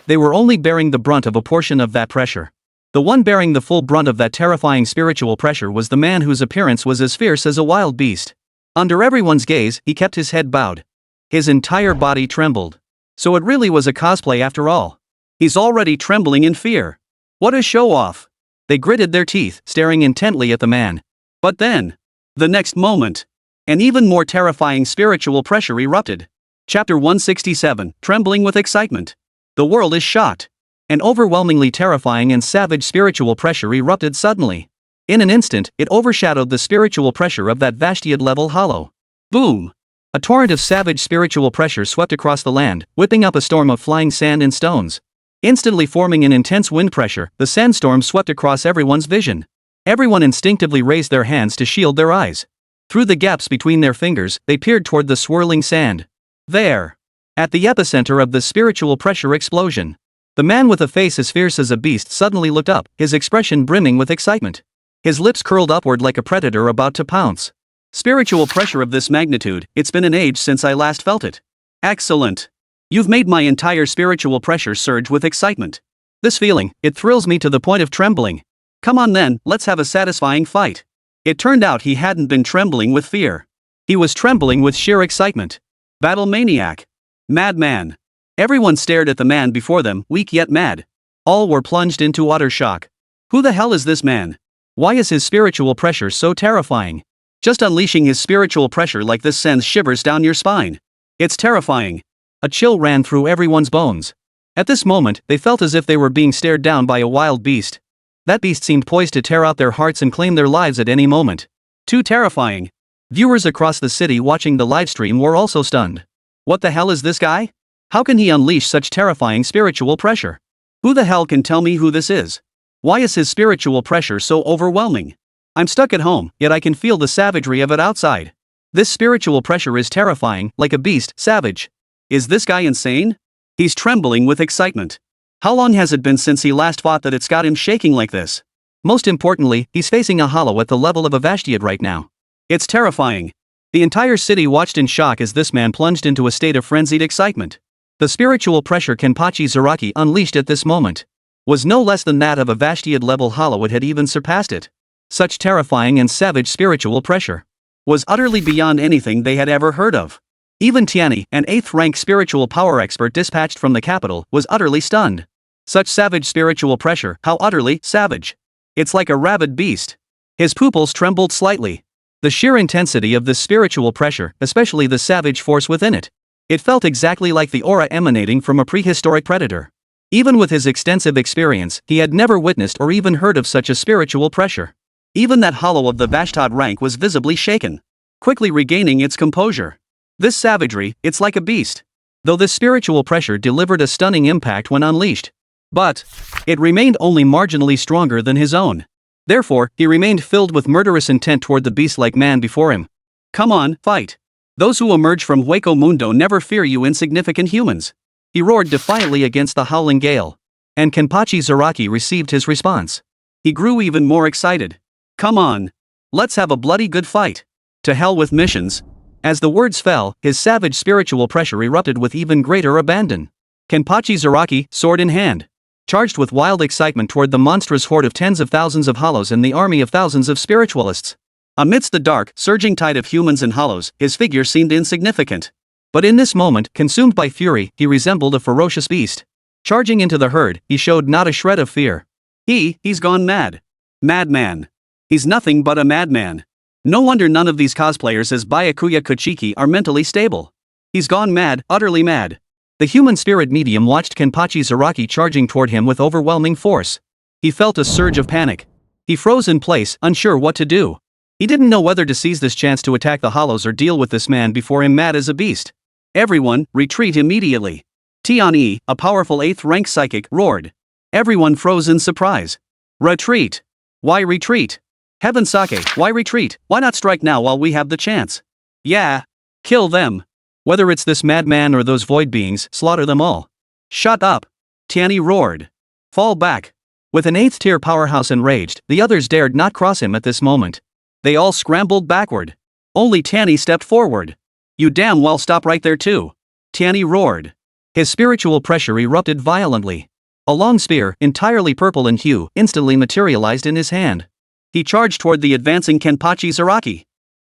they were only bearing the brunt of a portion of that pressure. The one bearing the full brunt of that terrifying spiritual pressure was the man whose appearance was as fierce as a wild beast. Under everyone's gaze, he kept his head bowed. His entire body trembled. So it really was a cosplay after all. He's already trembling in fear. What a show-off. They gritted their teeth, staring intently at the man. But then, the next moment, an even more terrifying spiritual pressure erupted. Chapter 167, Trembling with Excitement. The world is shocked. An overwhelmingly terrifying and savage spiritual pressure erupted suddenly. In an instant, it overshadowed the spiritual pressure of that Vashtiad-level hollow. Boom! A torrent of savage spiritual pressure swept across the land, whipping up a storm of flying sand and stones. Instantly forming an intense wind pressure, the sandstorm swept across everyone's vision. Everyone instinctively raised their hands to shield their eyes. Through the gaps between their fingers, they peered toward the swirling sand. There! At the epicenter of the spiritual pressure explosion, the man with a face as fierce as a beast suddenly looked up, his expression brimming with excitement. His lips curled upward like a predator about to pounce. Spiritual pressure of this magnitude, it's been an age since I last felt it. Excellent. You've made my entire spiritual pressure surge with excitement. This feeling, it thrills me to the point of trembling. Come on then, let's have a satisfying fight. It turned out he hadn't been trembling with fear. He was trembling with sheer excitement. Battle maniac. Madman. Everyone stared at the man before them, weak yet mad. All were plunged into utter shock. Who the hell is this man? Why is his spiritual pressure so terrifying? Just unleashing his spiritual pressure like this sends shivers down your spine. It's terrifying. A chill ran through everyone's bones. At this moment, they felt as if they were being stared down by a wild beast. That beast seemed poised to tear out their hearts and claim their lives at any moment. Too terrifying. Viewers across the city watching the livestream were also stunned. What the hell is this guy? How can he unleash such terrifying spiritual pressure? Who the hell can tell me who this is? Why is his spiritual pressure so overwhelming? I'm stuck at home, yet I can feel the savagery of it outside. This spiritual pressure is terrifying, like a beast, savage. Is this guy insane? He's trembling with excitement. How long has it been since he last fought that it's got him shaking like this? Most importantly, he's facing a hollow at the level of a Vashtiad right now. It's terrifying. The entire city watched in shock as this man plunged into a state of frenzied excitement. The spiritual pressure Kenpachi Zaraki unleashed at this moment was no less than that of a Vashtiad-level hollow. It had even surpassed it. Such terrifying and savage spiritual pressure was utterly beyond anything they had ever heard of. Even Tiani, an 8th-rank spiritual power expert dispatched from the capital, was utterly stunned. Such savage spiritual pressure, how utterly savage. It's like a rabid beast. His pupils trembled slightly. The sheer intensity of this spiritual pressure, especially the savage force within it. It felt exactly like the aura emanating from a prehistoric predator. Even with his extensive experience, he had never witnessed or even heard of such a spiritual pressure. Even that hollow of the Vashtiad rank was visibly shaken, quickly regaining its composure. This savagery, it's like a beast. Though this spiritual pressure delivered a stunning impact when unleashed. But it remained only marginally stronger than his own. Therefore, he remained filled with murderous intent toward the beast-like man before him. Come on, fight. Those who emerge from Hueco Mundo never fear you insignificant humans. He roared defiantly against the howling gale. And Kenpachi Zaraki received his response. He grew even more excited. Come on. Let's have a bloody good fight. To hell with missions. As the words fell, his savage spiritual pressure erupted with even greater abandon. Kenpachi Zaraki, sword in hand, charged with wild excitement toward the monstrous horde of tens of thousands of hollows and the army of thousands of spiritualists. Amidst the dark, surging tide of humans and hollows, his figure seemed insignificant. But in this moment, consumed by fury, he resembled a ferocious beast. Charging into the herd, he showed not a shred of fear. He's gone mad. Madman. He's nothing but a madman. No wonder none of these cosplayers as Byakuya Kuchiki are mentally stable. He's gone mad, utterly mad. The human spirit medium watched Kenpachi Zaraki charging toward him with overwhelming force. He felt a surge of panic. He froze in place, unsure what to do. He didn't know whether to seize this chance to attack the hollows or deal with this man before him mad as a beast. Everyone, retreat immediately. Tiani, a powerful 8th-rank psychic, roared. Everyone froze in surprise. Retreat. Why retreat? Heaven Sake, why retreat? Why not strike now while we have the chance? Yeah. Kill them. Whether it's this madman or those void beings, slaughter them all. Shut up. Tiani roared. Fall back. With an 8th-tier powerhouse enraged, the others dared not cross him at this moment. They all scrambled backward. Only Tiani stepped forward. You damn well stop right there too. Tiani roared. His spiritual pressure erupted violently. A long spear, entirely purple in hue, instantly materialized in his hand. He charged toward the advancing Kenpachi Zaraki.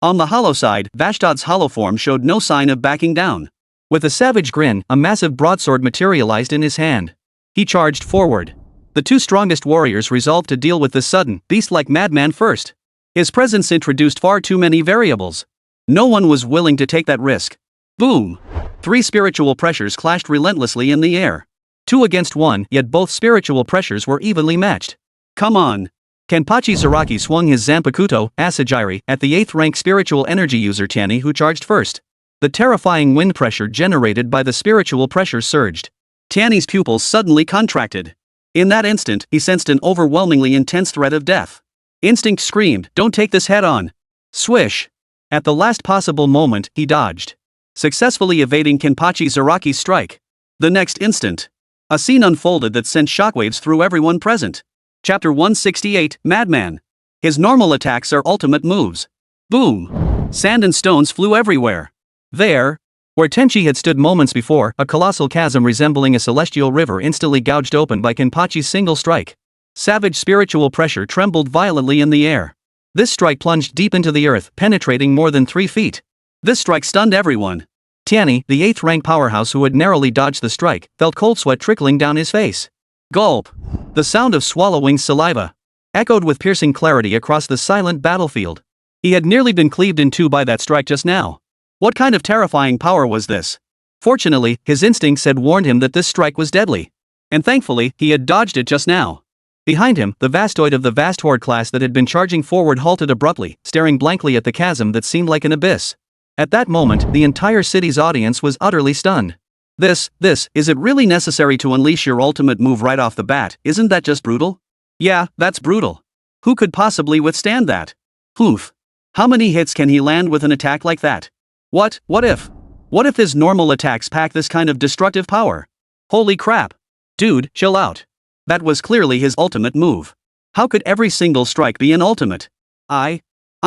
On the hollow side, Vashtiad's hollow form showed no sign of backing down. With a savage grin, a massive broadsword materialized in his hand. He charged forward. The two strongest warriors resolved to deal with this sudden, beast-like madman first. His presence introduced far too many variables. No one was willing to take that risk. Boom! 3 spiritual pressures clashed relentlessly in the air. 2 against 1, yet both spiritual pressures were evenly matched. Come on! Kenpachi Zaraki swung his Zanpakuto, Asajiri, at the 8th rank spiritual energy user Tiani, who charged first. The terrifying wind pressure generated by the spiritual pressure surged. Tiani's pupils suddenly contracted. In that instant, he sensed an overwhelmingly intense threat of death. Instinct screamed, "Don't take this head on!" Swish! At the last possible moment, he dodged, successfully evading Kenpachi Zaraki's strike. The next instant, a scene unfolded that sent shockwaves through everyone present. Chapter 168, Madman. His normal attacks are ultimate moves. Boom! Sand and stones flew everywhere. There, where Tenchi had stood moments before, a colossal chasm resembling a celestial river instantly gouged open by Kenpachi's single strike. Savage spiritual pressure trembled violently in the air. This strike plunged deep into the earth, penetrating more than 3 feet. This strike stunned everyone. Tiani, the 8th rank powerhouse who had narrowly dodged the strike, felt cold sweat trickling down his face. Gulp! The sound of swallowing saliva echoed with piercing clarity across the silent battlefield. He had nearly been cleaved in two by that strike just now. What kind of terrifying power was this? Fortunately, his instincts had warned him that this strike was deadly. And thankfully, he had dodged it just now. Behind him, the vastoid of the vast horde class that had been charging forward halted abruptly, staring blankly at the chasm that seemed like an abyss. At that moment, the entire city's audience was utterly stunned. Is it really necessary to unleash your ultimate move right off the bat? Isn't that just brutal? Yeah, that's brutal. Who could possibly withstand that? Oof. How many hits can he land with an attack like that? What if his normal attacks pack this kind of destructive power? Holy crap. Dude, chill out. That was clearly his ultimate move. How could every single strike be an ultimate? I'm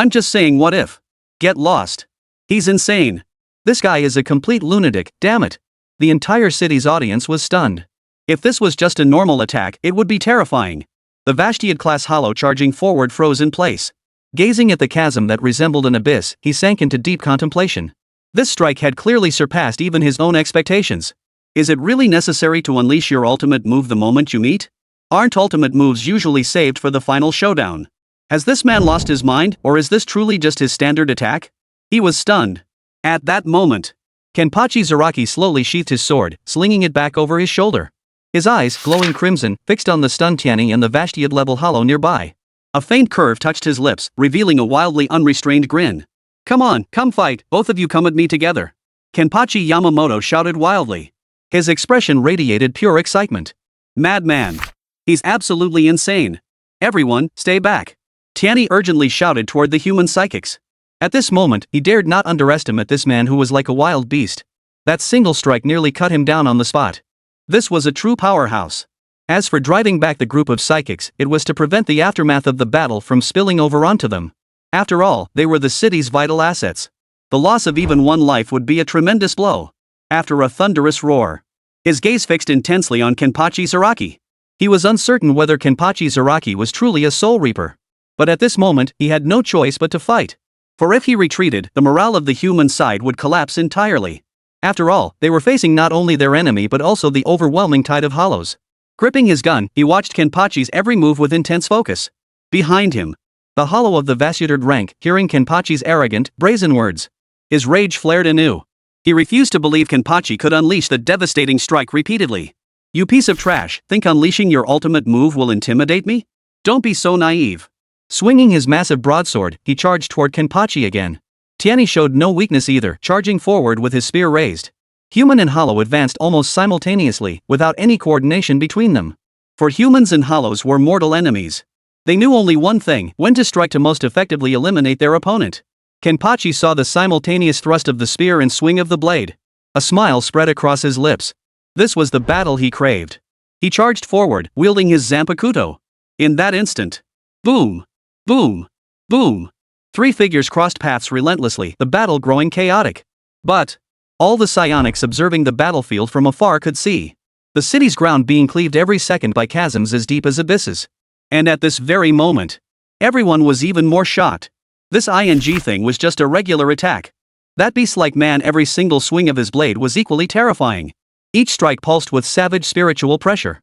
just saying, what if? Get lost. He's insane. This guy is a complete lunatic, damn it. The entire city's audience was stunned. If this was just a normal attack, it would be terrifying. The Vashtiad-class hollow charging forward froze in place. Gazing at the chasm that resembled an abyss, he sank into deep contemplation. This strike had clearly surpassed even his own expectations. Is it really necessary to unleash your ultimate move the moment you meet? Aren't ultimate moves usually saved for the final showdown? Has this man lost his mind, or is this truly just his standard attack? He was stunned. At that moment, Kenpachi Zaraki slowly sheathed his sword, slinging it back over his shoulder. His eyes, glowing crimson, fixed on the stunned Tiani and the Vashtiad-level hollow nearby. A faint curve touched his lips, revealing a wildly unrestrained grin. Come on, come fight, both of you come at me together. Kenpachi Yamamoto shouted wildly. His expression radiated pure excitement. Madman. He's absolutely insane. Everyone, stay back. Tiani urgently shouted toward the human psychics. At this moment, he dared not underestimate this man who was like a wild beast. That single strike nearly cut him down on the spot. This was a true powerhouse. As for driving back the group of psychics, it was to prevent the aftermath of the battle from spilling over onto them. After all, they were the city's vital assets. The loss of even one life would be a tremendous blow. After a thunderous roar, his gaze fixed intensely on Kenpachi Zaraki. He was uncertain whether Kenpachi Zaraki was truly a soul reaper. But at this moment, he had no choice but to fight. For if he retreated, the morale of the human side would collapse entirely. After all, they were facing not only their enemy but also the overwhelming tide of hollows. Gripping his gun, he watched Kenpachi's every move with intense focus. Behind him, the hollow of the Vashtiad rank, hearing Kenpachi's arrogant, brazen words. His rage flared anew. He refused to believe Kenpachi could unleash the devastating strike repeatedly. You piece of trash, think unleashing your ultimate move will intimidate me? Don't be so naive. Swinging his massive broadsword, he charged toward Kenpachi again. Tiani showed no weakness either, charging forward with his spear raised. Human and hollow advanced almost simultaneously, without any coordination between them. For humans and hollows were mortal enemies. They knew only one thing: when to strike to most effectively eliminate their opponent. Kenpachi saw the simultaneous thrust of the spear and swing of the blade. A smile spread across his lips. This was the battle he craved. He charged forward, wielding his Zanpakuto. In that instant, boom! Boom! Boom! 3 figures crossed paths relentlessly, the battle growing chaotic. But all the psionics observing the battlefield from afar could see the city's ground being cleaved every second by chasms as deep as abysses. And at this very moment, everyone was even more shocked. This ING thing was just a regular attack. That beast-like man, every single swing of his blade was equally terrifying. Each strike pulsed with savage spiritual pressure.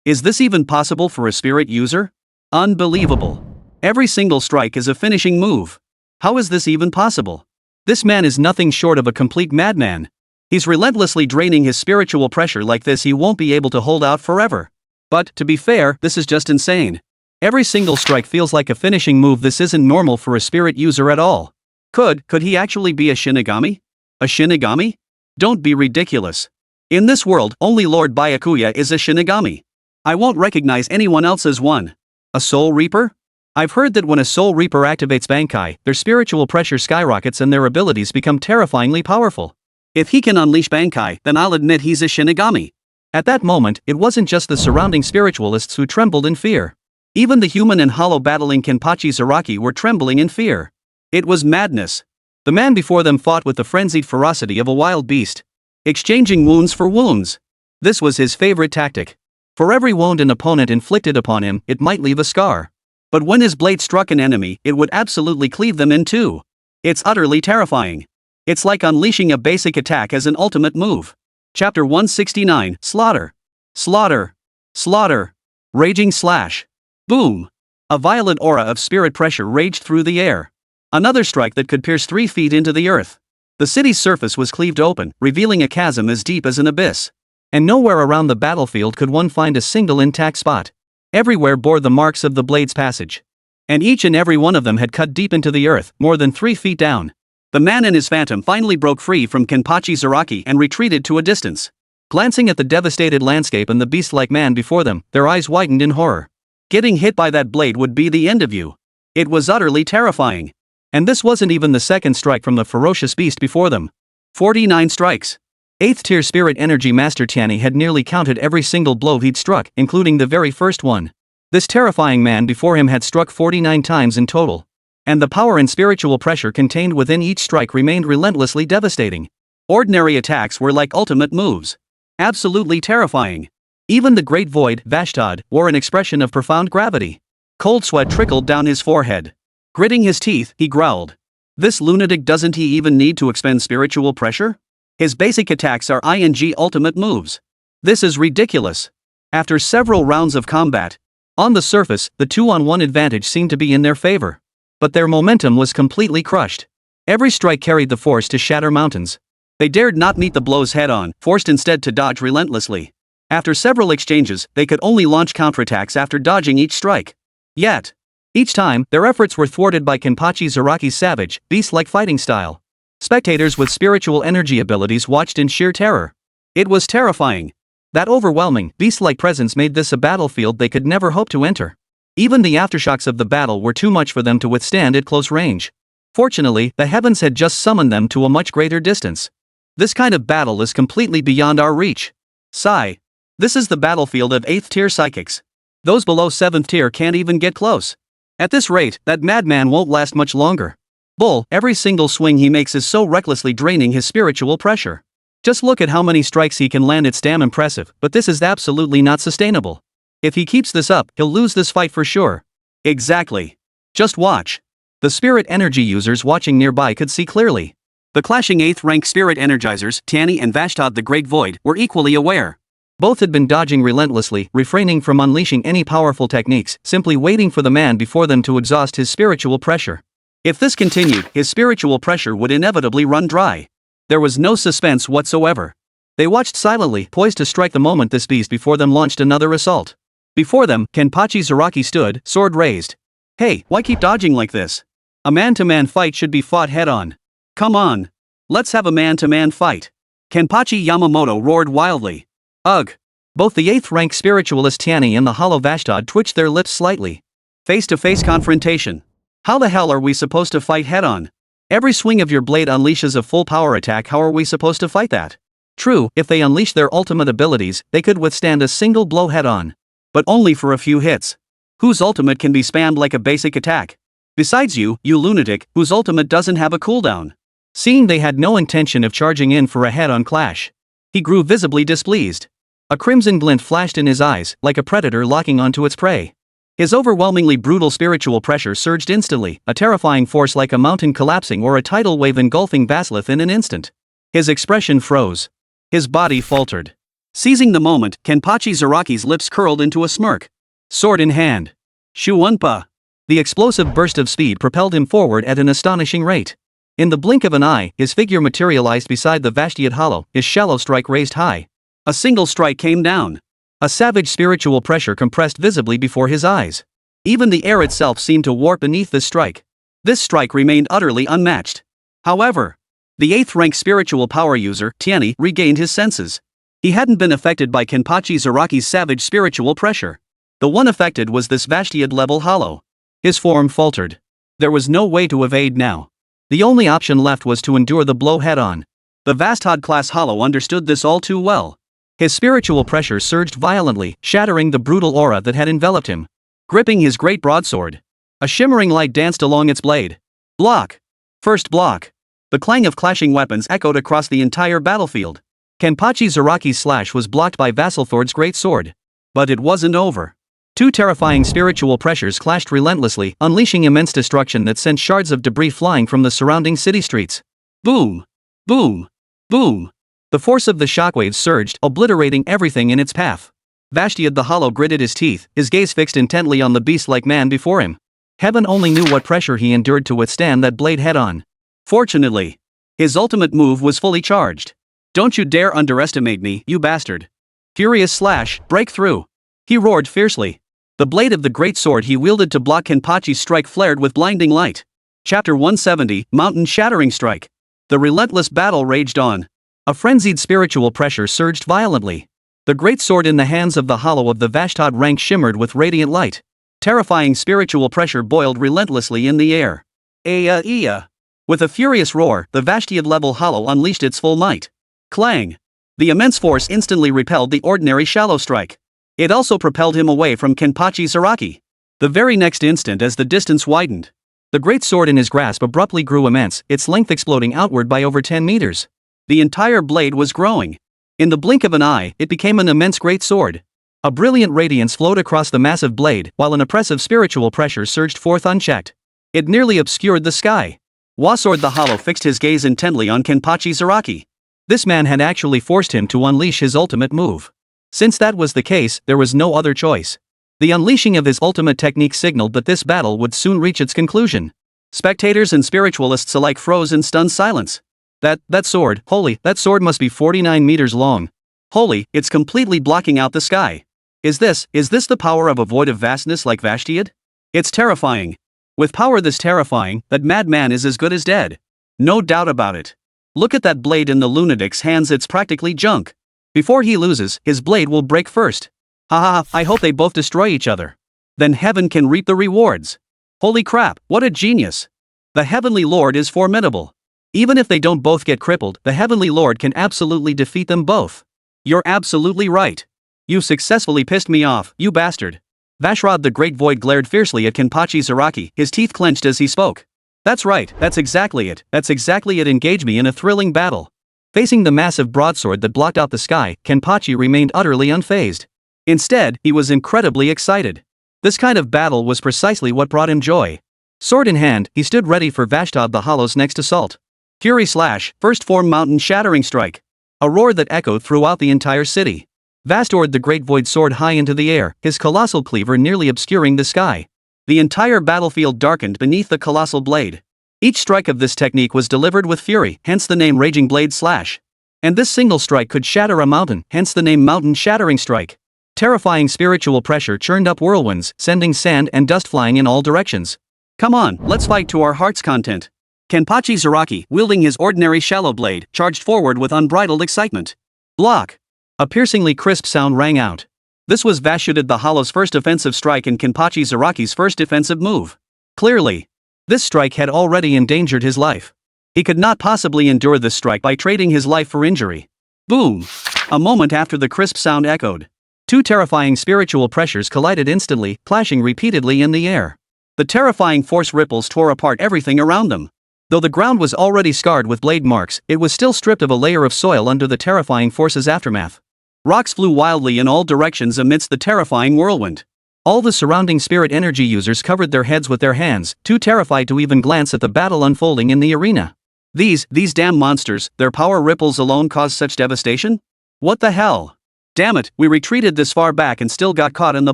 Is this even possible for a spirit user? Unbelievable. Every single strike is a finishing move. How is this even possible? This man is nothing short of a complete madman. He's relentlessly draining his spiritual pressure like this. He won't be able to hold out forever. But, to be fair, this is just insane. Every single strike feels like a finishing move. This isn't normal for a spirit user at all. Could he actually be a Shinigami? A Shinigami? Don't be ridiculous. In this world, only Lord Byakuya is a Shinigami. I won't recognize anyone else as one. A Soul Reaper? I've heard that when a Soul Reaper activates Bankai, their spiritual pressure skyrockets and their abilities become terrifyingly powerful. If he can unleash Bankai, then I'll admit he's a Shinigami. At that moment, it wasn't just the surrounding spiritualists who trembled in fear. Even the human and hollow battling Kenpachi Zaraki were trembling in fear. It was madness. The man before them fought with the frenzied ferocity of a wild beast, exchanging wounds for wounds. This was his favorite tactic. For every wound an opponent inflicted upon him, it might leave a scar. But when his blade struck an enemy, it would absolutely cleave them in two. It's utterly terrifying. It's like unleashing a basic attack as an ultimate move. Chapter 169, Slaughter. Slaughter. Slaughter. Raging slash. Boom. A violent aura of spirit pressure raged through the air. Another strike that could pierce 3 feet into the earth. The city's surface was cleaved open, revealing a chasm as deep as an abyss. And nowhere around the battlefield could one find a single intact spot. Everywhere bore the marks of the blade's passage. And each and every one of them had cut deep into the earth, more than 3 feet down. The man and his phantom finally broke free from Kenpachi Zaraki and retreated to a distance. Glancing at the devastated landscape and the beast-like man before them, their eyes widened in horror. Getting hit by that blade would be the end of you. It was utterly terrifying. And this wasn't even the second strike from the ferocious beast before them. 49 strikes. 8th tier spirit energy master Tiani had nearly counted every single blow he'd struck, including the very first one. This terrifying man before him had struck 49 times in total. And the power and spiritual pressure contained within each strike remained relentlessly devastating. Ordinary attacks were like ultimate moves. Absolutely terrifying. Even the great void, Vashtad, wore an expression of profound gravity. Cold sweat trickled down his forehead. Gritting his teeth, he growled. This lunatic, doesn't he even need to expend spiritual pressure? His basic attacks are ING ultimate moves. This is ridiculous. After several rounds of combat, on the surface, the 2-on-1 advantage seemed to be in their favor. But their momentum was completely crushed. Every strike carried the force to shatter mountains. They dared not meet the blows head-on, forced instead to dodge relentlessly. After several exchanges, they could only launch counterattacks after dodging each strike. Yet, each time, their efforts were thwarted by Kenpachi Zaraki's savage, beast-like fighting style. Spectators with spiritual energy abilities watched in sheer terror. It was terrifying. That overwhelming, beast-like presence made this a battlefield they could never hope to enter. Even the aftershocks of the battle were too much for them to withstand at close range. Fortunately, the heavens had just summoned them to a much greater distance. This kind of battle is completely beyond our reach. Sigh. This is the battlefield of 8th tier psychics. Those below 7th tier can't even get close. At this rate, that madman won't last much longer. Bull, every single swing he makes is so recklessly draining his spiritual pressure. Just look at how many strikes he can land. It's damn impressive, but this is absolutely not sustainable. If he keeps this up, he'll lose this fight for sure. Exactly. Just watch. The spirit energy users watching nearby could see clearly. The clashing 8th rank spirit energizers, Tiani and Vashtad the Great Void, were equally aware. Both had been dodging relentlessly, refraining from unleashing any powerful techniques, simply waiting for the man before them to exhaust his spiritual pressure. If this continued, his spiritual pressure would inevitably run dry. There was no suspense whatsoever. They watched silently, poised to strike the moment this beast before them launched another assault. Before them, Kenpachi Zaraki stood, sword raised. Hey, why keep dodging like this? A man-to-man fight should be fought head-on. Come on. Let's have a man-to-man fight. Kenpachi Yamamoto roared wildly. Ugh. Both the 8th rank spiritualist Tiani and the hollow Vashtad twitched their lips slightly. Face-to-face confrontation. How the hell are we supposed to fight head-on? Every swing of your blade unleashes a full power attack. How are we supposed to fight that? True, if they unleash their ultimate abilities, they could withstand a single blow head-on. But only for a few hits. Whose ultimate can be spammed like a basic attack? Besides you lunatic, whose ultimate doesn't have a cooldown. Seeing they had no intention of charging in for a head-on clash, he grew visibly displeased. A crimson glint flashed in his eyes, like a predator locking onto its prey. His overwhelmingly brutal spiritual pressure surged instantly, a terrifying force like a mountain collapsing or a tidal wave engulfing Vaslith in an instant. His expression froze. His body faltered. Seizing the moment, Kenpachi Zaraki's lips curled into a smirk. Sword in hand. Shuunpa. The explosive burst of speed propelled him forward at an astonishing rate. In the blink of an eye, his figure materialized beside the Vashtiad hollow, his shallow strike raised high. A single strike came down. A savage spiritual pressure compressed visibly before his eyes. Even the air itself seemed to warp beneath this strike. This strike remained utterly unmatched. However, the 8th-rank spiritual power user, Tianyi, regained his senses. He hadn't been affected by Kenpachi Zaraki's savage spiritual pressure. The one affected was this Vashtiad-level hollow. His form faltered. There was no way to evade now. The only option left was to endure the blow head-on. The Vastad-class hollow understood this all too well. His spiritual pressure surged violently, shattering the brutal aura that had enveloped him. Gripping his great broadsword, a shimmering light danced along its blade. Block! First block! The clang of clashing weapons echoed across the entire battlefield. Kenpachi Zaraki's slash was blocked by Vassalthord's great sword. But it wasn't over. Two terrifying spiritual pressures clashed relentlessly, unleashing immense destruction that sent shards of debris flying from the surrounding city streets. Boom! Boom! Boom! The force of the shockwaves surged, obliterating everything in its path. Vashtiad the Hollow gritted his teeth, his gaze fixed intently on the beast-like man before him. Heaven only knew what pressure he endured to withstand that blade head-on. Fortunately, his ultimate move was fully charged. Don't you dare underestimate me, you bastard! Furious slash, break through! He roared fiercely. The blade of the great sword he wielded to block Kenpachi's strike flared with blinding light. Chapter 170, Mountain Shattering Strike. The relentless battle raged on. A frenzied spiritual pressure surged violently. The great sword in the hands of the hollow of the Vastad rank shimmered with radiant light. Terrifying spiritual pressure boiled relentlessly in the air. Ea! With a furious roar, the Vashtiad-level hollow unleashed its full might. Clang! The immense force instantly repelled the ordinary shallow strike. It also propelled him away from Kenpachi Zaraki. The very next instant, as the distance widened, the great sword in his grasp abruptly grew immense, its length exploding outward by over 10 meters. The entire blade was growing. In the blink of an eye, it became an immense great sword. A brilliant radiance flowed across the massive blade, while an oppressive spiritual pressure surged forth unchecked. It nearly obscured the sky. Wasword the Hollow fixed his gaze intently on Kenpachi Zaraki. This man had actually forced him to unleash his ultimate move. Since that was the case, there was no other choice. The unleashing of his ultimate technique signaled that this battle would soon reach its conclusion. Spectators and spiritualists alike froze in stunned silence. That sword, holy, that sword must be 49 meters long. Holy, it's completely blocking out the sky. Is this the power of a void of vastness like Vashtiad? It's terrifying. With power this terrifying, that madman is as good as dead. No doubt about it. Look at that blade in the lunatic's hands, it's practically junk. Before he loses, his blade will break first. Haha, I hope they both destroy each other. Then heaven can reap the rewards. Holy crap, what a genius. The Heavenly Lord is formidable. Even if they don't both get crippled, the Heavenly Lord can absolutely defeat them both. You're absolutely right. You've successfully pissed me off, you bastard. Vashrod the Great Void glared fiercely at Kenpachi Zaraki, his teeth clenched as he spoke. That's right, that's exactly it, engage me in a thrilling battle. Facing the massive broadsword that blocked out the sky, Kenpachi remained utterly unfazed. Instead, he was incredibly excited. This kind of battle was precisely what brought him joy. Sword in hand, he stood ready for Vastad the Hollow's next assault. Fury Slash, First Form Mountain Shattering Strike. A roar that echoed throughout the entire city. Vastord the Great Void soared high into the air, his colossal cleaver nearly obscuring the sky. The entire battlefield darkened beneath the colossal blade. Each strike of this technique was delivered with fury, hence the name Raging Blade Slash. And this single strike could shatter a mountain, hence the name Mountain Shattering Strike. Terrifying spiritual pressure churned up whirlwinds, sending sand and dust flying in all directions. Come on, let's fight to our heart's content. Kenpachi Zaraki, wielding his ordinary shallow blade, charged forward with unbridled excitement. Block! A piercingly crisp sound rang out. This was Vashtiad the Hollow's first offensive strike and Kenpachi Zaraki's first defensive move. Clearly, this strike had already endangered his life. He could not possibly endure this strike by trading his life for injury. Boom! A moment after the crisp sound echoed, two terrifying spiritual pressures collided instantly, clashing repeatedly in the air. The terrifying force ripples tore apart everything around them. Though the ground was already scarred with blade marks, it was still stripped of a layer of soil under the terrifying force's aftermath. Rocks flew wildly in all directions amidst the terrifying whirlwind. All the surrounding spirit energy users covered their heads with their hands, too terrified to even glance at the battle unfolding in the arena. These damn monsters, their power ripples alone caused such devastation? What the hell? Damn it, we retreated this far back and still got caught in the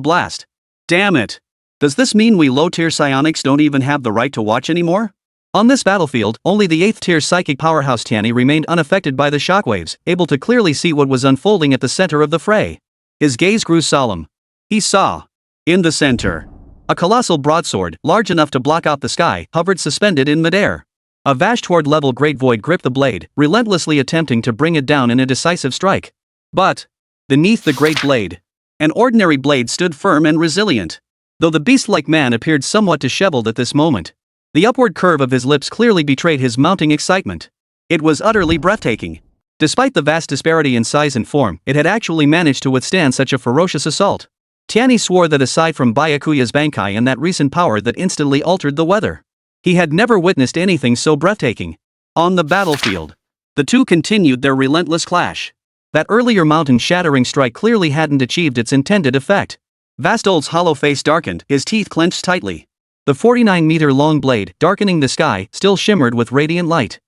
blast. Damn it. Does this mean we low-tier psionics don't even have the right to watch anymore? On this battlefield, only the 8th-tier psychic powerhouse Tianyi remained unaffected by the shockwaves, able to clearly see what was unfolding at the center of the fray. His gaze grew solemn. He saw. In the center. A colossal broadsword, large enough to block out the sky, hovered suspended in midair. A vast horde-level great void gripped the blade, relentlessly attempting to bring it down in a decisive strike. But, beneath the great blade, an ordinary blade stood firm and resilient. Though the beast-like man appeared somewhat disheveled at this moment, the upward curve of his lips clearly betrayed his mounting excitement. It was utterly breathtaking. Despite the vast disparity in size and form, it had actually managed to withstand such a ferocious assault. Tianyi swore that aside from Byakuya's Bankai and that recent power that instantly altered the weather, he had never witnessed anything so breathtaking. On the battlefield, the two continued their relentless clash. That earlier mountain-shattering strike clearly hadn't achieved its intended effect. Vastol's hollow face darkened, his teeth clenched tightly. The 49-meter-long blade, darkening the sky, still shimmered with radiant light.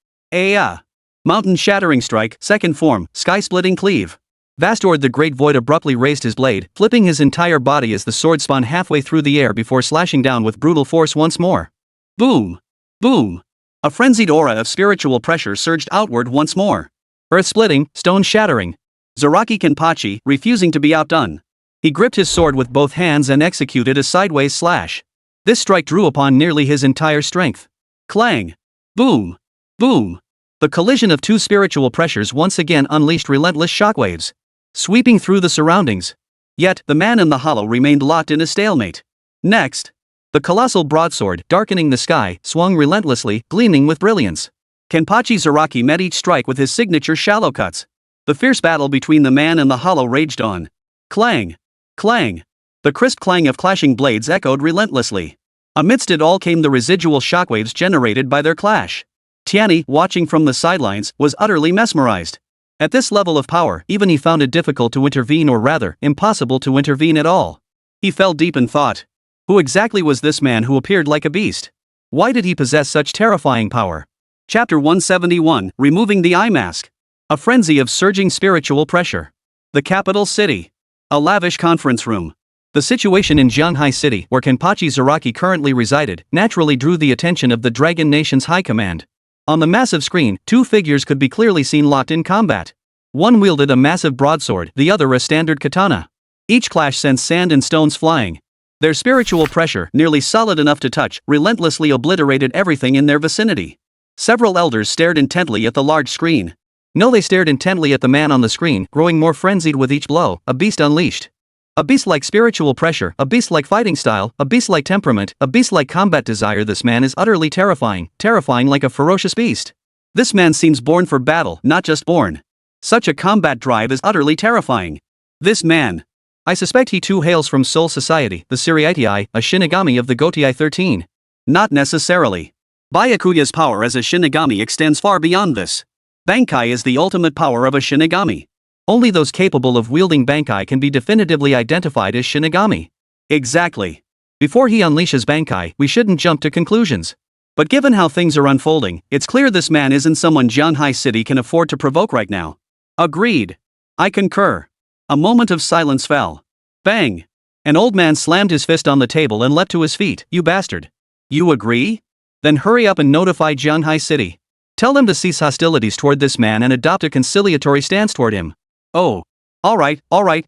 Mountain-shattering strike, second form, sky-splitting cleave. Vastord the Great Void abruptly raised his blade, flipping his entire body as the sword spun halfway through the air before slashing down with brutal force once more. Boom! Boom! A frenzied aura of spiritual pressure surged outward once more. Earth-splitting, stone-shattering. Zaraki Kenpachi, refusing to be outdone. He gripped his sword with both hands and executed a sideways slash. This strike drew upon nearly his entire strength. Clang! Boom! Boom! The collision of two spiritual pressures once again unleashed relentless shockwaves, sweeping through the surroundings. Yet, the man in the hollow remained locked in a stalemate. Next, the colossal broadsword, darkening the sky, swung relentlessly, gleaming with brilliance. Kenpachi Zaraki met each strike with his signature shallow cuts. The fierce battle between the man and the hollow raged on. Clang! Clang! The crisp clang of clashing blades echoed relentlessly. Amidst it all came the residual shockwaves generated by their clash. Tianyi, watching from the sidelines, was utterly mesmerized. At this level of power, even he found it difficult to intervene, or rather, impossible to intervene at all. He fell deep in thought. Who exactly was this man who appeared like a beast? Why did he possess such terrifying power? Chapter 171, Removing the Eye Mask. A frenzy of surging spiritual pressure. The capital city. A lavish conference room. The situation in Jianghai City, where Kenpachi Zaraki currently resided, naturally drew the attention of the Dragon Nation's High Command. On the massive screen, two figures could be clearly seen locked in combat. One wielded a massive broadsword, the other a standard katana. Each clash sent sand and stones flying. Their spiritual pressure, nearly solid enough to touch, relentlessly obliterated everything in their vicinity. Several elders stared intently at the large screen. No, they stared intently at the man on the screen, growing more frenzied with each blow, a beast unleashed. A beast-like spiritual pressure, a beast-like fighting style, a beast-like temperament, a beast-like combat desire. This man is utterly terrifying, terrifying like a ferocious beast. This man seems born for battle, not just born. Such a combat drive is utterly terrifying. This man. I suspect he too hails from Soul Society, the Siriitii, a Shinigami of the Gotii 13. Not necessarily. Byakuya's power as a Shinigami extends far beyond this. Bankai is the ultimate power of a Shinigami. Only those capable of wielding Bankai can be definitively identified as Shinigami. Exactly. Before he unleashes Bankai, we shouldn't jump to conclusions. But given how things are unfolding, it's clear this man isn't someone Jianghai City can afford to provoke right now. Agreed. I concur. A moment of silence fell. Bang! An old man slammed his fist on the table and leapt to his feet. You bastard. You agree? Then hurry up and notify Jianghai City. Tell them to cease hostilities toward this man and adopt a conciliatory stance toward him. Oh. Alright,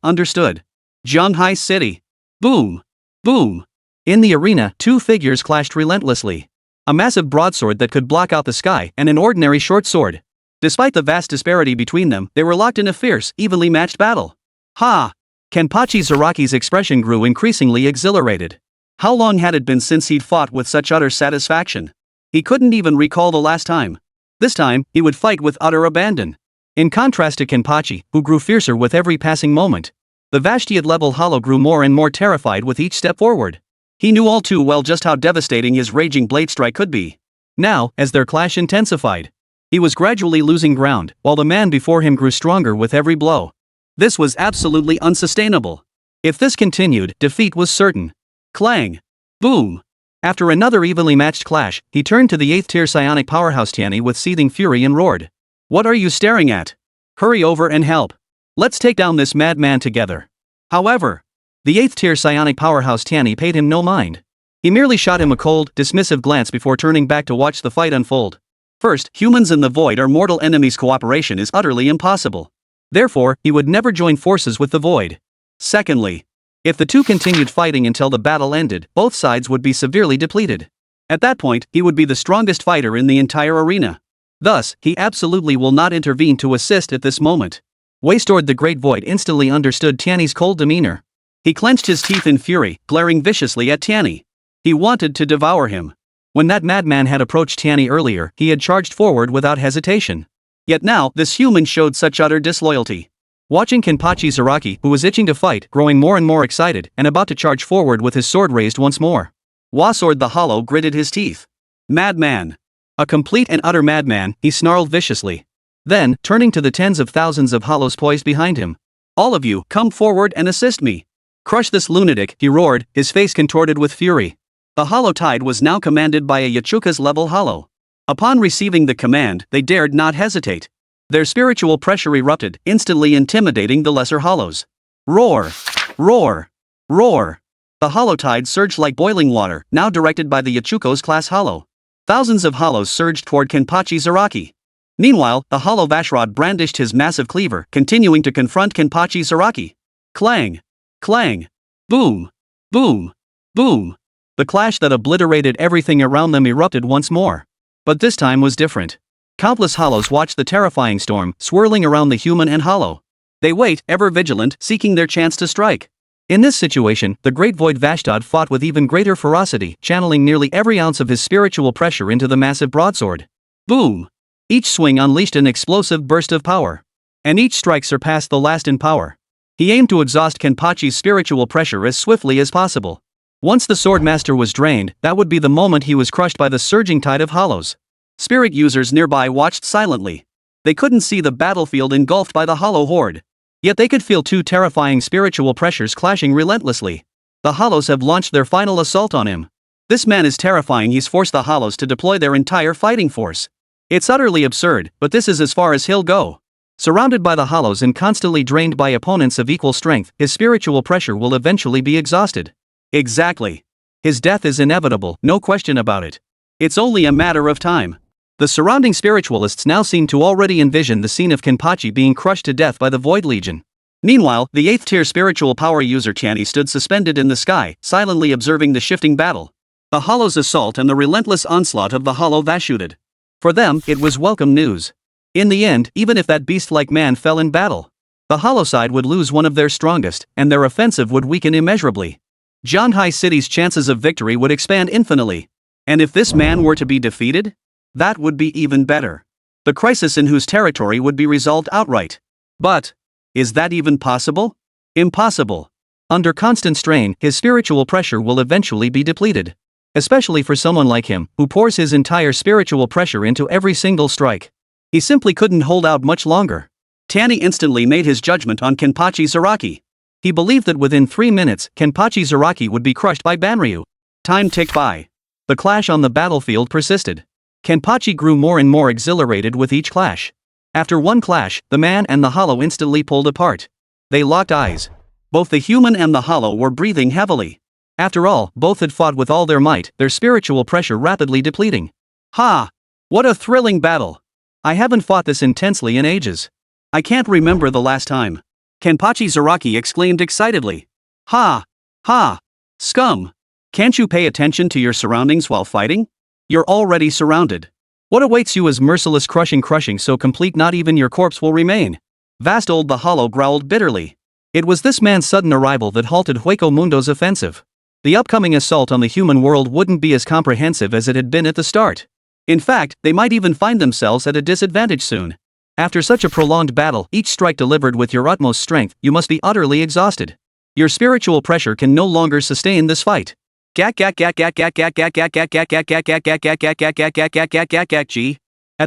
understood. Jianghai City. Boom. Boom. In the arena, two figures clashed relentlessly. A massive broadsword that could block out the sky, and an ordinary short sword. Despite the vast disparity between them, they were locked in a fierce, evenly matched battle. Ha! Kenpachi Zaraki's expression grew increasingly exhilarated. How long had it been since he'd fought with such utter satisfaction? He couldn't even recall the last time. This time, he would fight with utter abandon. In contrast to Kenpachi, who grew fiercer with every passing moment, the Vashtiad-level hollow grew more and more terrified with each step forward. He knew all too well just how devastating his raging blade strike could be. Now, as their clash intensified, he was gradually losing ground, while the man before him grew stronger with every blow. This was absolutely unsustainable. If this continued, defeat was certain. Clang! Boom! After another evenly matched clash, he turned to the 8th-tier psionic powerhouse Tianyi with seething fury and roared. What are you staring at? Hurry over and help. Let's take down this madman together. However, the 8th tier psionic powerhouse Tianyi paid him no mind. He merely shot him a cold, dismissive glance before turning back to watch the fight unfold. First, humans in the void are mortal enemies. Cooperation is utterly impossible. Therefore, he would never join forces with the void. Secondly, if the two continued fighting until the battle ended, both sides would be severely depleted. At that point, he would be the strongest fighter in the entire arena. Thus, he absolutely will not intervene to assist at this moment. Waystord the Great Void instantly understood Tianyi's cold demeanor. He clenched his teeth in fury, glaring viciously at Tianyi. He wanted to devour him. When that madman had approached Tianyi earlier, he had charged forward without hesitation. Yet now, this human showed such utter disloyalty. Watching Kenpachi Zaraki, who was itching to fight, growing more and more excited, and about to charge forward with his sword raised once more. Waysword the Hollow gritted his teeth. Madman. A complete and utter madman, he snarled viciously. Then, turning to the tens of thousands of hollows poised behind him. All of you, come forward and assist me. Crush this lunatic, he roared, his face contorted with fury. The Hollow Tide was now commanded by a Yachuka's level hollow. Upon receiving the command, they dared not hesitate. Their spiritual pressure erupted, instantly intimidating the lesser hollows. Roar! Roar! Roar! The Hollow Tide surged like boiling water, now directed by the Yachuko's class hollow. Thousands of hollows surged toward Kenpachi Zaraki. Meanwhile, the Hollow Vashrod brandished his massive cleaver, continuing to confront Kenpachi Zaraki. Clang! Clang! Boom! Boom! Boom! The clash that obliterated everything around them erupted once more. But this time was different. Countless hollows watched the terrifying storm, swirling around the human and hollow. They wait, ever vigilant, seeking their chance to strike. In this situation, the Great Void Vashdod fought with even greater ferocity, channeling nearly every ounce of his spiritual pressure into the massive broadsword. Boom! Each swing unleashed an explosive burst of power. And each strike surpassed the last in power. He aimed to exhaust Kenpachi's spiritual pressure as swiftly as possible. Once the Swordmaster was drained, that would be the moment he was crushed by the surging tide of hollows. Spirit users nearby watched silently. They couldn't see the battlefield engulfed by the hollow horde. Yet they could feel two terrifying spiritual pressures clashing relentlessly. The hollows have launched their final assault on him. This man is terrifying. He's forced the hollows to deploy their entire fighting force. It's utterly absurd, but this is as far as he'll go. Surrounded by the hollows and constantly drained by opponents of equal strength, his spiritual pressure will eventually be exhausted. Exactly. His death is inevitable, no question about it. It's only a matter of time. The surrounding spiritualists now seem to already envision the scene of Kenpachi being crushed to death by the Void Legion. Meanwhile, the 8th tier spiritual power user Tianyi stood suspended in the sky, silently observing the shifting battle. The Hollow's assault and the relentless onslaught of the Hollow Vashdod. For them, it was welcome news. In the end, even if that beast-like man fell in battle, the Hollow side would lose one of their strongest, and their offensive would weaken immeasurably. Zhanghai City's chances of victory would expand infinitely. And if this man were to be defeated? That would be even better. The crisis in whose territory would be resolved outright. But, is that even possible? Impossible. Under constant strain, his spiritual pressure will eventually be depleted. Especially for someone like him, who pours his entire spiritual pressure into every single strike. He simply couldn't hold out much longer. Tianyi instantly made his judgment on Kenpachi Zaraki. He believed that within 3 minutes, Kenpachi Zaraki would be crushed by Banryu. Time ticked by. The clash on the battlefield persisted. Kenpachi grew more and more exhilarated with each clash. After one clash, the man and the hollow instantly pulled apart. They locked eyes. Both the human and the hollow were breathing heavily. After all, both had fought with all their might, their spiritual pressure rapidly depleting. Ha! What a thrilling battle! I haven't fought this intensely in ages. I can't remember the last time. Kenpachi Zaraki exclaimed excitedly. Ha! Ha! Scum! Can't you pay attention to your surroundings while fighting? You're already surrounded. What awaits you is merciless crushing so complete not even your corpse will remain. Vastold the Hollow growled bitterly. It was this man's sudden arrival that halted Hueco Mundo's offensive. The upcoming assault on the human world wouldn't be as comprehensive as it had been at the start. In fact, they might even find themselves at a disadvantage soon. After such a prolonged battle, each strike delivered with your utmost strength, you must be utterly exhausted. Your spiritual pressure can no longer sustain this fight. Gak. At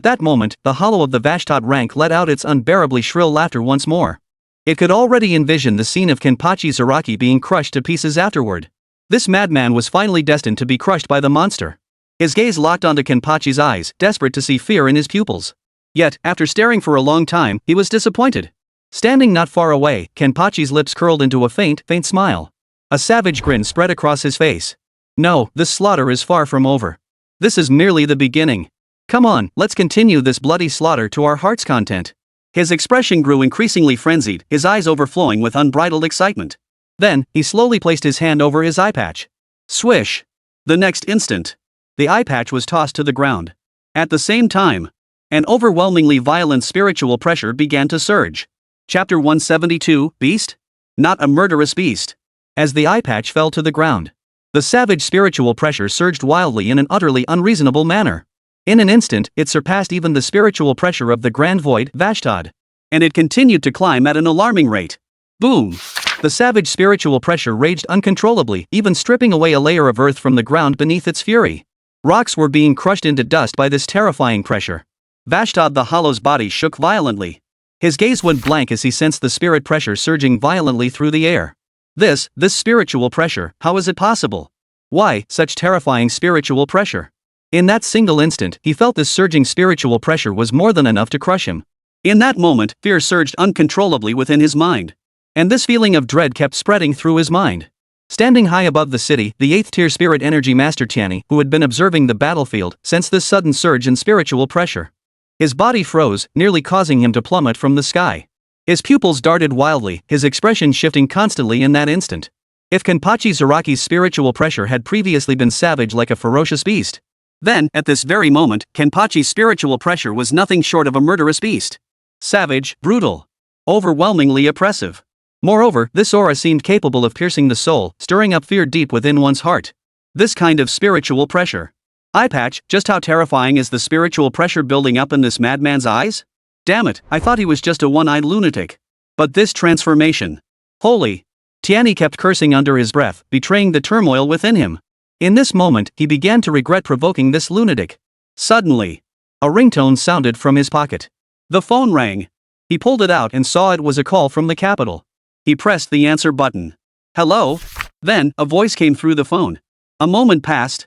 that moment, the hollow of the Vashdod rank let out its unbearably shrill laughter once more. It could already envision the scene of Kenpachi Zaraki being crushed to pieces afterward. This madman was finally destined to be crushed by the monster. His gaze locked onto Kenpachi's eyes, desperate to see fear in his pupils. Yet, after staring for a long time, he was disappointed. Standing not far away, Kenpachi's lips curled into a faint smile. A savage grin spread across his face. No, this slaughter is far from over. This is merely the beginning. Come on, let's continue this bloody slaughter to our heart's content. His expression grew increasingly frenzied, his eyes overflowing with unbridled excitement. Then, he slowly placed his hand over his eye patch. Swish! The next instant, the eye patch was tossed to the ground. At the same time, an overwhelmingly violent spiritual pressure began to surge. Chapter 172, Beast? Not a murderous beast. As the eye patch fell to the ground, the savage spiritual pressure surged wildly in an utterly unreasonable manner. In an instant, it surpassed even the spiritual pressure of the Grand Void, Petard. And it continued to climb at an alarming rate. Boom! The savage spiritual pressure raged uncontrollably, even stripping away a layer of earth from the ground beneath its fury. Rocks were being crushed into dust by this terrifying pressure. Petard the Hollow's body shook violently. His gaze went blank as he sensed the spirit pressure surging violently through the air. This spiritual pressure, how is it possible? Why such terrifying spiritual pressure? In that single instant, he felt this surging spiritual pressure was more than enough to crush him. In that moment, fear surged uncontrollably within his mind. And this feeling of dread kept spreading through his mind. Standing high above the city, the 8th-tier spirit energy master Tianyi, who had been observing the battlefield, sensed this sudden surge in spiritual pressure. His body froze, nearly causing him to plummet from the sky. His pupils darted wildly, his expression shifting constantly in that instant. If Kenpachi Zaraki's spiritual pressure had previously been savage like a ferocious beast, then, at this very moment, Kenpachi's spiritual pressure was nothing short of a murderous beast. Savage, brutal, overwhelmingly oppressive. Moreover, this aura seemed capable of piercing the soul, stirring up fear deep within one's heart. This kind of spiritual pressure. Eye patch, just how terrifying is the spiritual pressure building up in this madman's eyes? Damn it, I thought he was just a one-eyed lunatic. But this transformation. Holy! Tianyi kept cursing under his breath, betraying the turmoil within him. In this moment, he began to regret provoking this lunatic. Suddenly, a ringtone sounded from his pocket. The phone rang. He pulled it out and saw it was a call from the capital. He pressed the answer button. Hello? Then, a voice came through the phone. A moment passed.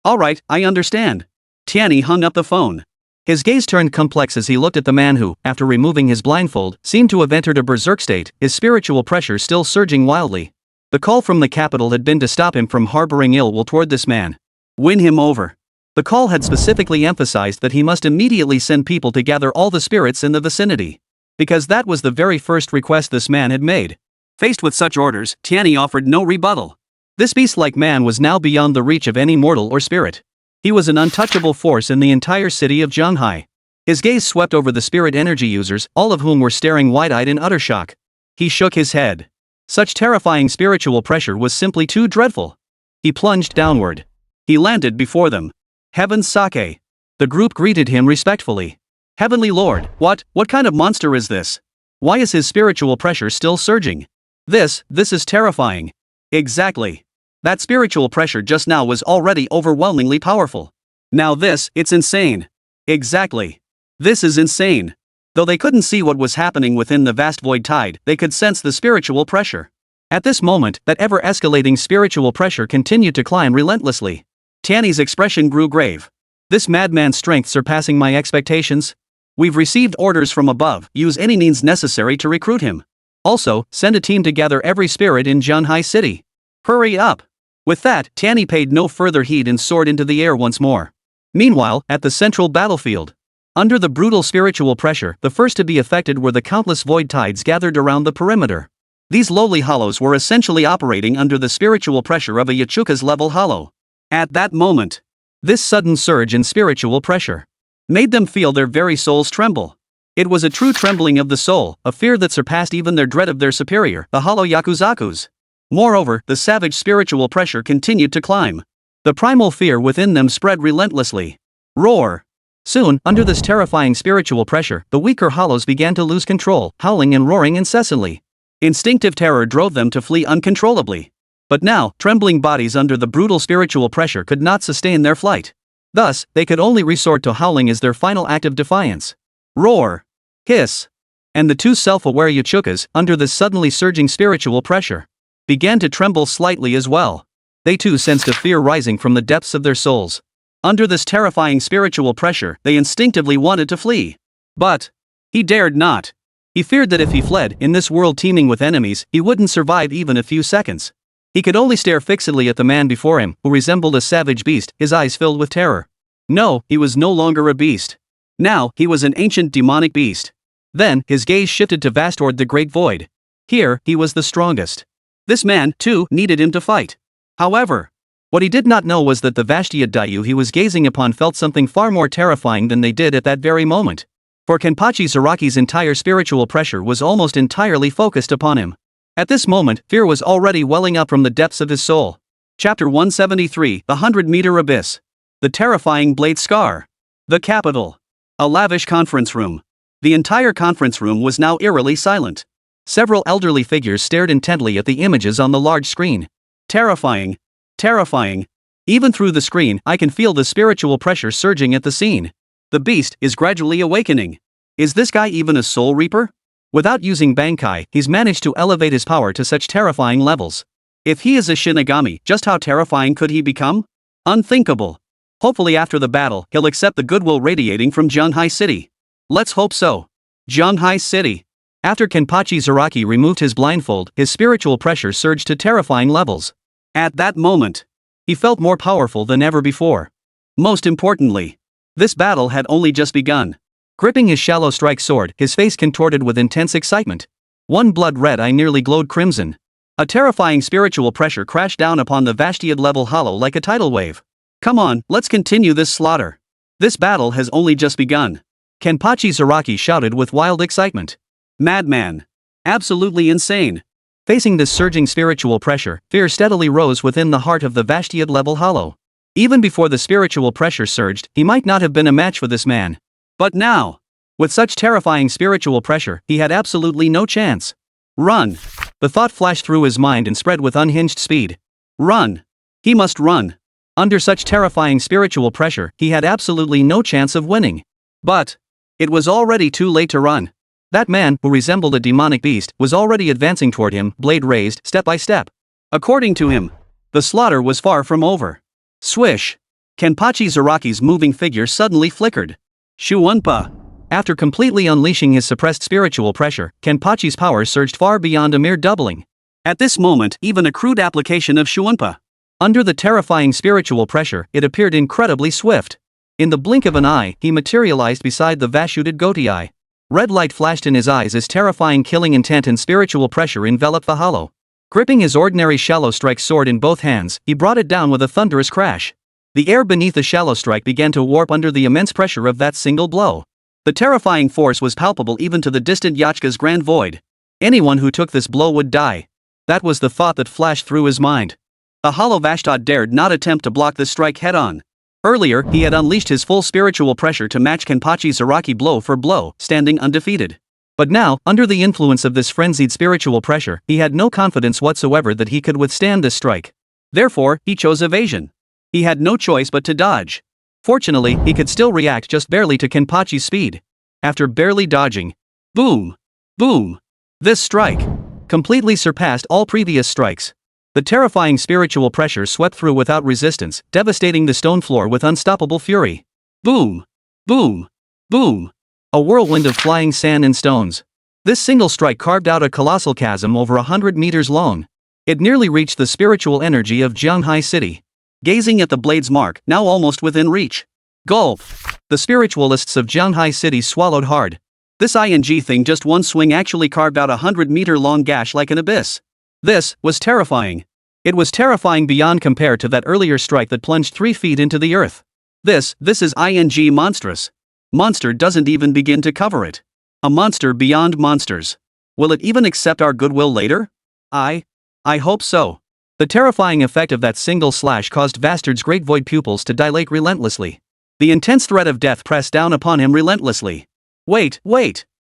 Alright, I understand. Tianyi hung up the phone. His gaze turned complex as he looked at the man who, after removing his blindfold, seemed to have entered a berserk state, his spiritual pressure still surging wildly. The call from the capital had been to stop him from harboring ill will toward this man. Win him over. The call had specifically emphasized that he must immediately send people to gather all the spirits in the vicinity. Because that was the very first request this man had made. Faced with such orders, Tianyi offered no rebuttal. This beast-like man was now beyond the reach of any mortal or spirit. He was an untouchable force in the entire city of Zhanghai. His gaze swept over the spirit energy users, all of whom were staring wide-eyed in utter shock. He shook his head. Such terrifying spiritual pressure was simply too dreadful. He plunged downward. He landed before them. Heaven's Sake. The group greeted him respectfully. Heavenly Lord, what kind of monster is this? Why is his spiritual pressure still surging? This is terrifying. Exactly. That spiritual pressure just now was already overwhelmingly powerful. Now it's insane. Exactly. This is insane. Though they couldn't see what was happening within the vast void tide, they could sense the spiritual pressure. At this moment, that ever-escalating spiritual pressure continued to climb relentlessly. Tianyi's expression grew grave. This madman's strength surpassing my expectations? We've received orders from above, use any means necessary to recruit him. Also, send a team to gather every spirit in Zhanghai City. Hurry up! With that, Tianyi paid no further heed and soared into the air once more. Meanwhile, at the central battlefield, under the brutal spiritual pressure, the first to be affected were the countless void tides gathered around the perimeter. These lowly hollows were essentially operating under the spiritual pressure of a Yachuka's level hollow. At that moment, this sudden surge in spiritual pressure made them feel their very souls tremble. It was a true trembling of the soul, a fear that surpassed even their dread of their superior, the hollow Yakuzakus. Moreover, the savage spiritual pressure continued to climb. The primal fear within them spread relentlessly. Roar! Soon, under this terrifying spiritual pressure, the weaker hollows began to lose control, howling and roaring incessantly. Instinctive terror drove them to flee uncontrollably. But now, trembling bodies under the brutal spiritual pressure could not sustain their flight. Thus, they could only resort to howling as their final act of defiance. Roar! Hiss! And the two self-aware Yachukas, under this suddenly surging spiritual pressure, began to tremble slightly as well. They too sensed a fear rising from the depths of their souls. Under this terrifying spiritual pressure, they instinctively wanted to flee. But he dared not. He feared that if he fled, in this world teeming with enemies, he wouldn't survive even a few seconds. He could only stare fixedly at the man before him, who resembled a savage beast, his eyes filled with terror. No, he was no longer a beast. Now, he was an ancient demonic beast. Then, his gaze shifted to Vastord the Great Void. Here, he was the strongest. This man, too, needed him to fight. However, what he did not know was that the Vashtiad Dayu he was gazing upon felt something far more terrifying than they did at that very moment. For Kenpachi Zaraki's entire spiritual pressure was almost entirely focused upon him. At this moment, fear was already welling up from the depths of his soul. Chapter 173, The 100-Meter Abyss. The Terrifying Blade Scar. The Capital. A lavish conference room. The entire conference room was now eerily silent. Several elderly figures stared intently at the images on the large screen. Terrifying. Terrifying. Even through the screen, I can feel the spiritual pressure surging at the scene. The beast is gradually awakening. Is this guy even a soul reaper? Without using Bankai, he's managed to elevate his power to such terrifying levels. If he is a Shinigami, just how terrifying could he become? Unthinkable. Hopefully after the battle, he'll accept the goodwill radiating from Zhanghai City. Let's hope so. Zhanghai City. After Kenpachi Zaraki removed his blindfold, his spiritual pressure surged to terrifying levels. At that moment, he felt more powerful than ever before. Most importantly, this battle had only just begun. Gripping his shallow strike sword, his face contorted with intense excitement. One blood-red eye nearly glowed crimson. A terrifying spiritual pressure crashed down upon the Vashtiad-level hollow like a tidal wave. Come on, let's continue this slaughter. This battle has only just begun. Kenpachi Zaraki shouted with wild excitement. Madman. Absolutely insane. Facing this surging spiritual pressure, fear steadily rose within the heart of the Vashtiad-level hollow. Even before the spiritual pressure surged, he might not have been a match for this man. But now, with such terrifying spiritual pressure, he had absolutely no chance. Run. The thought flashed through his mind and spread with unhinged speed. Run. He must run. Under such terrifying spiritual pressure, he had absolutely no chance of winning. But it was already too late to run. That man, who resembled a demonic beast, was already advancing toward him, blade raised, step by step. According to him, the slaughter was far from over. Swish. Kenpachi Zaraki's moving figure suddenly flickered. Shuunpa. After completely unleashing his suppressed spiritual pressure, Kenpachi's power surged far beyond a mere doubling. At this moment, even a crude application of Shuunpa. Under the terrifying spiritual pressure, it appeared incredibly swift. In the blink of an eye, he materialized beside the Vashtiad Goatee. Red light flashed in his eyes as terrifying killing intent and spiritual pressure enveloped the hollow. Gripping his ordinary shallow strike sword in both hands, he brought it down with a thunderous crash. The air beneath the shallow strike began to warp under the immense pressure of that single blow. The terrifying force was palpable even to the distant Yachka's grand void. Anyone who took this blow would die. That was the thought that flashed through his mind. The hollow Vashtiad dared not attempt to block this strike head-on. Earlier, he had unleashed his full spiritual pressure to match Kenpachi Zaraki blow for blow, standing undefeated. But now, under the influence of this frenzied spiritual pressure, he had no confidence whatsoever that he could withstand this strike. Therefore, he chose evasion. He had no choice but to dodge. Fortunately, he could still react just barely to Kenpachi's speed. After barely dodging, boom! Boom! This strike completely surpassed all previous strikes. The terrifying spiritual pressure swept through without resistance, devastating the stone floor with unstoppable fury. Boom! Boom! Boom! A whirlwind of flying sand and stones. This single strike carved out a colossal chasm over 100 meters long. It nearly reached the spiritual energy of Zhanghai City. Gazing at the blade's mark, now almost within reach. Gulp! The spiritualists of Zhanghai City swallowed hard. This ing thing just one swing actually carved out a 100-meter-long gash like an abyss. This was terrifying. It was terrifying beyond compare to that earlier strike that plunged 3 feet into the earth. This is ing monstrous. Monster doesn't even begin to cover it. A monster beyond monsters. Will it even accept our goodwill later? I hope so. The terrifying effect of that single slash caused Vastard's great void pupils to dilate relentlessly. The intense threat of death pressed down upon him relentlessly. Wait!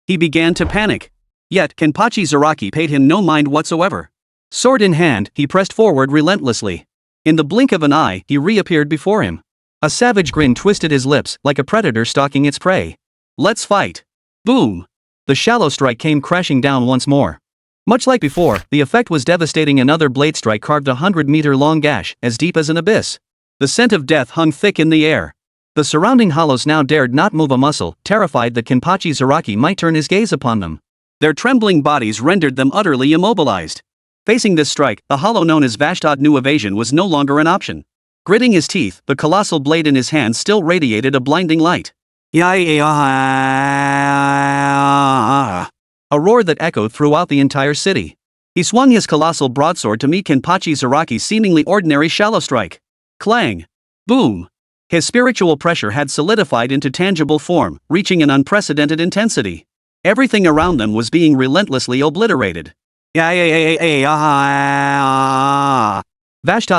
He began to panic. Yet, Kenpachi Zaraki paid him no mind whatsoever. Sword in hand, he pressed forward relentlessly. In the blink of an eye, he reappeared before him. A savage grin twisted his lips, like a predator stalking its prey. Let's fight! Boom! The shallow strike came crashing down once more. Much like before, the effect was devastating. Another blade strike carved a 100-meter-long gash, as deep as an abyss. The scent of death hung thick in the air. The surrounding hollows now dared not move a muscle, terrified that Kenpachi Zaraki might turn his gaze upon them. Their trembling bodies rendered them utterly immobilized. Facing this strike, the hollow known as Vashtad knew evasion was no longer an option. Gritting his teeth, the colossal blade in his hand still radiated a blinding light. A roar that echoed throughout the entire city. He swung his colossal broadsword to meet Kenpachi Zaraki's seemingly ordinary shallow strike. Clang! Boom! His spiritual pressure had solidified into tangible form, reaching an unprecedented intensity. Everything around them was being relentlessly obliterated. Vashtad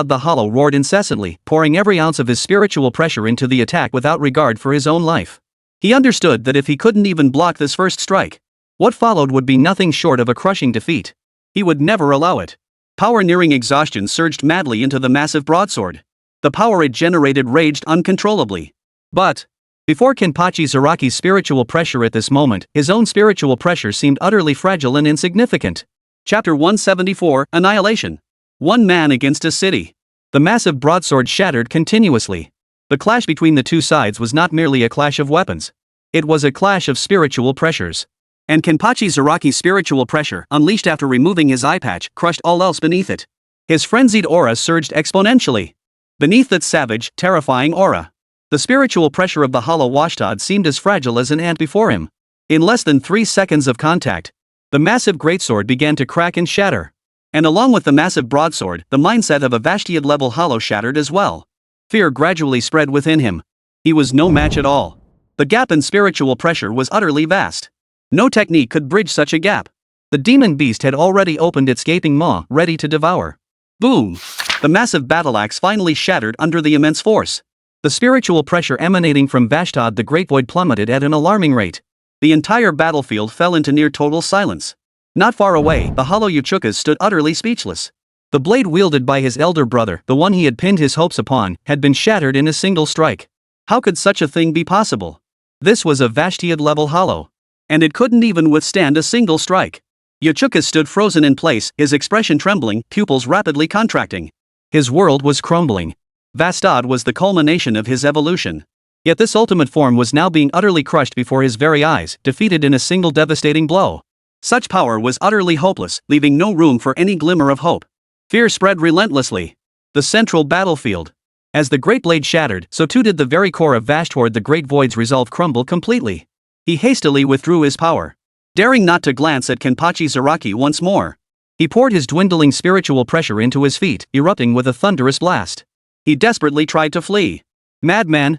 the Hollow roared incessantly, pouring every ounce of his spiritual pressure into the attack without regard for his own life. He understood that if he couldn't even block this first strike, what followed would be nothing short of a crushing defeat. He would never allow it. Power nearing exhaustion surged madly into the massive broadsword. The power it generated raged uncontrollably. But before Kenpachi Zaraki's spiritual pressure at this moment, his own spiritual pressure seemed utterly fragile and insignificant. Chapter 174, Annihilation. One man against a city. The massive broadsword shattered continuously. The clash between the two sides was not merely a clash of weapons. It was a clash of spiritual pressures. And Kenpachi Zaraki's spiritual pressure, unleashed after removing his eye patch, crushed all else beneath it. His frenzied aura surged exponentially. Beneath that savage, terrifying aura, the spiritual pressure of the hollow Vashtad seemed as fragile as an ant before him. In less than 3 seconds of contact, the massive greatsword began to crack and shatter. And along with the massive broadsword, the mindset of a Vashtad-level hollow shattered as well. Fear gradually spread within him. He was no match at all. The gap in spiritual pressure was utterly vast. No technique could bridge such a gap. The demon beast had already opened its gaping maw, ready to devour. Boom! The massive battle axe finally shattered under the immense force. The spiritual pressure emanating from Vashtad the Great Void plummeted at an alarming rate. The entire battlefield fell into near total silence. Not far away, the hollow Uchukas stood utterly speechless. The blade wielded by his elder brother, the one he had pinned his hopes upon, had been shattered in a single strike. How could such a thing be possible? This was a Vashtad-level hollow. And it couldn't even withstand a single strike. Uchukas stood frozen in place, his expression trembling, pupils rapidly contracting. His world was crumbling. Vashtad was the culmination of his evolution. Yet this ultimate form was now being utterly crushed before his very eyes, defeated in a single devastating blow. Such power was utterly hopeless, leaving no room for any glimmer of hope. Fear spread relentlessly. The central battlefield. As the great blade shattered, so too did the very core of Vashtad the Great Void's resolve crumble completely. He hastily withdrew his power. Daring not to glance at Kenpachi Zaraki once more, he poured his dwindling spiritual pressure into his feet, erupting with a thunderous blast. He desperately tried to flee. Madman,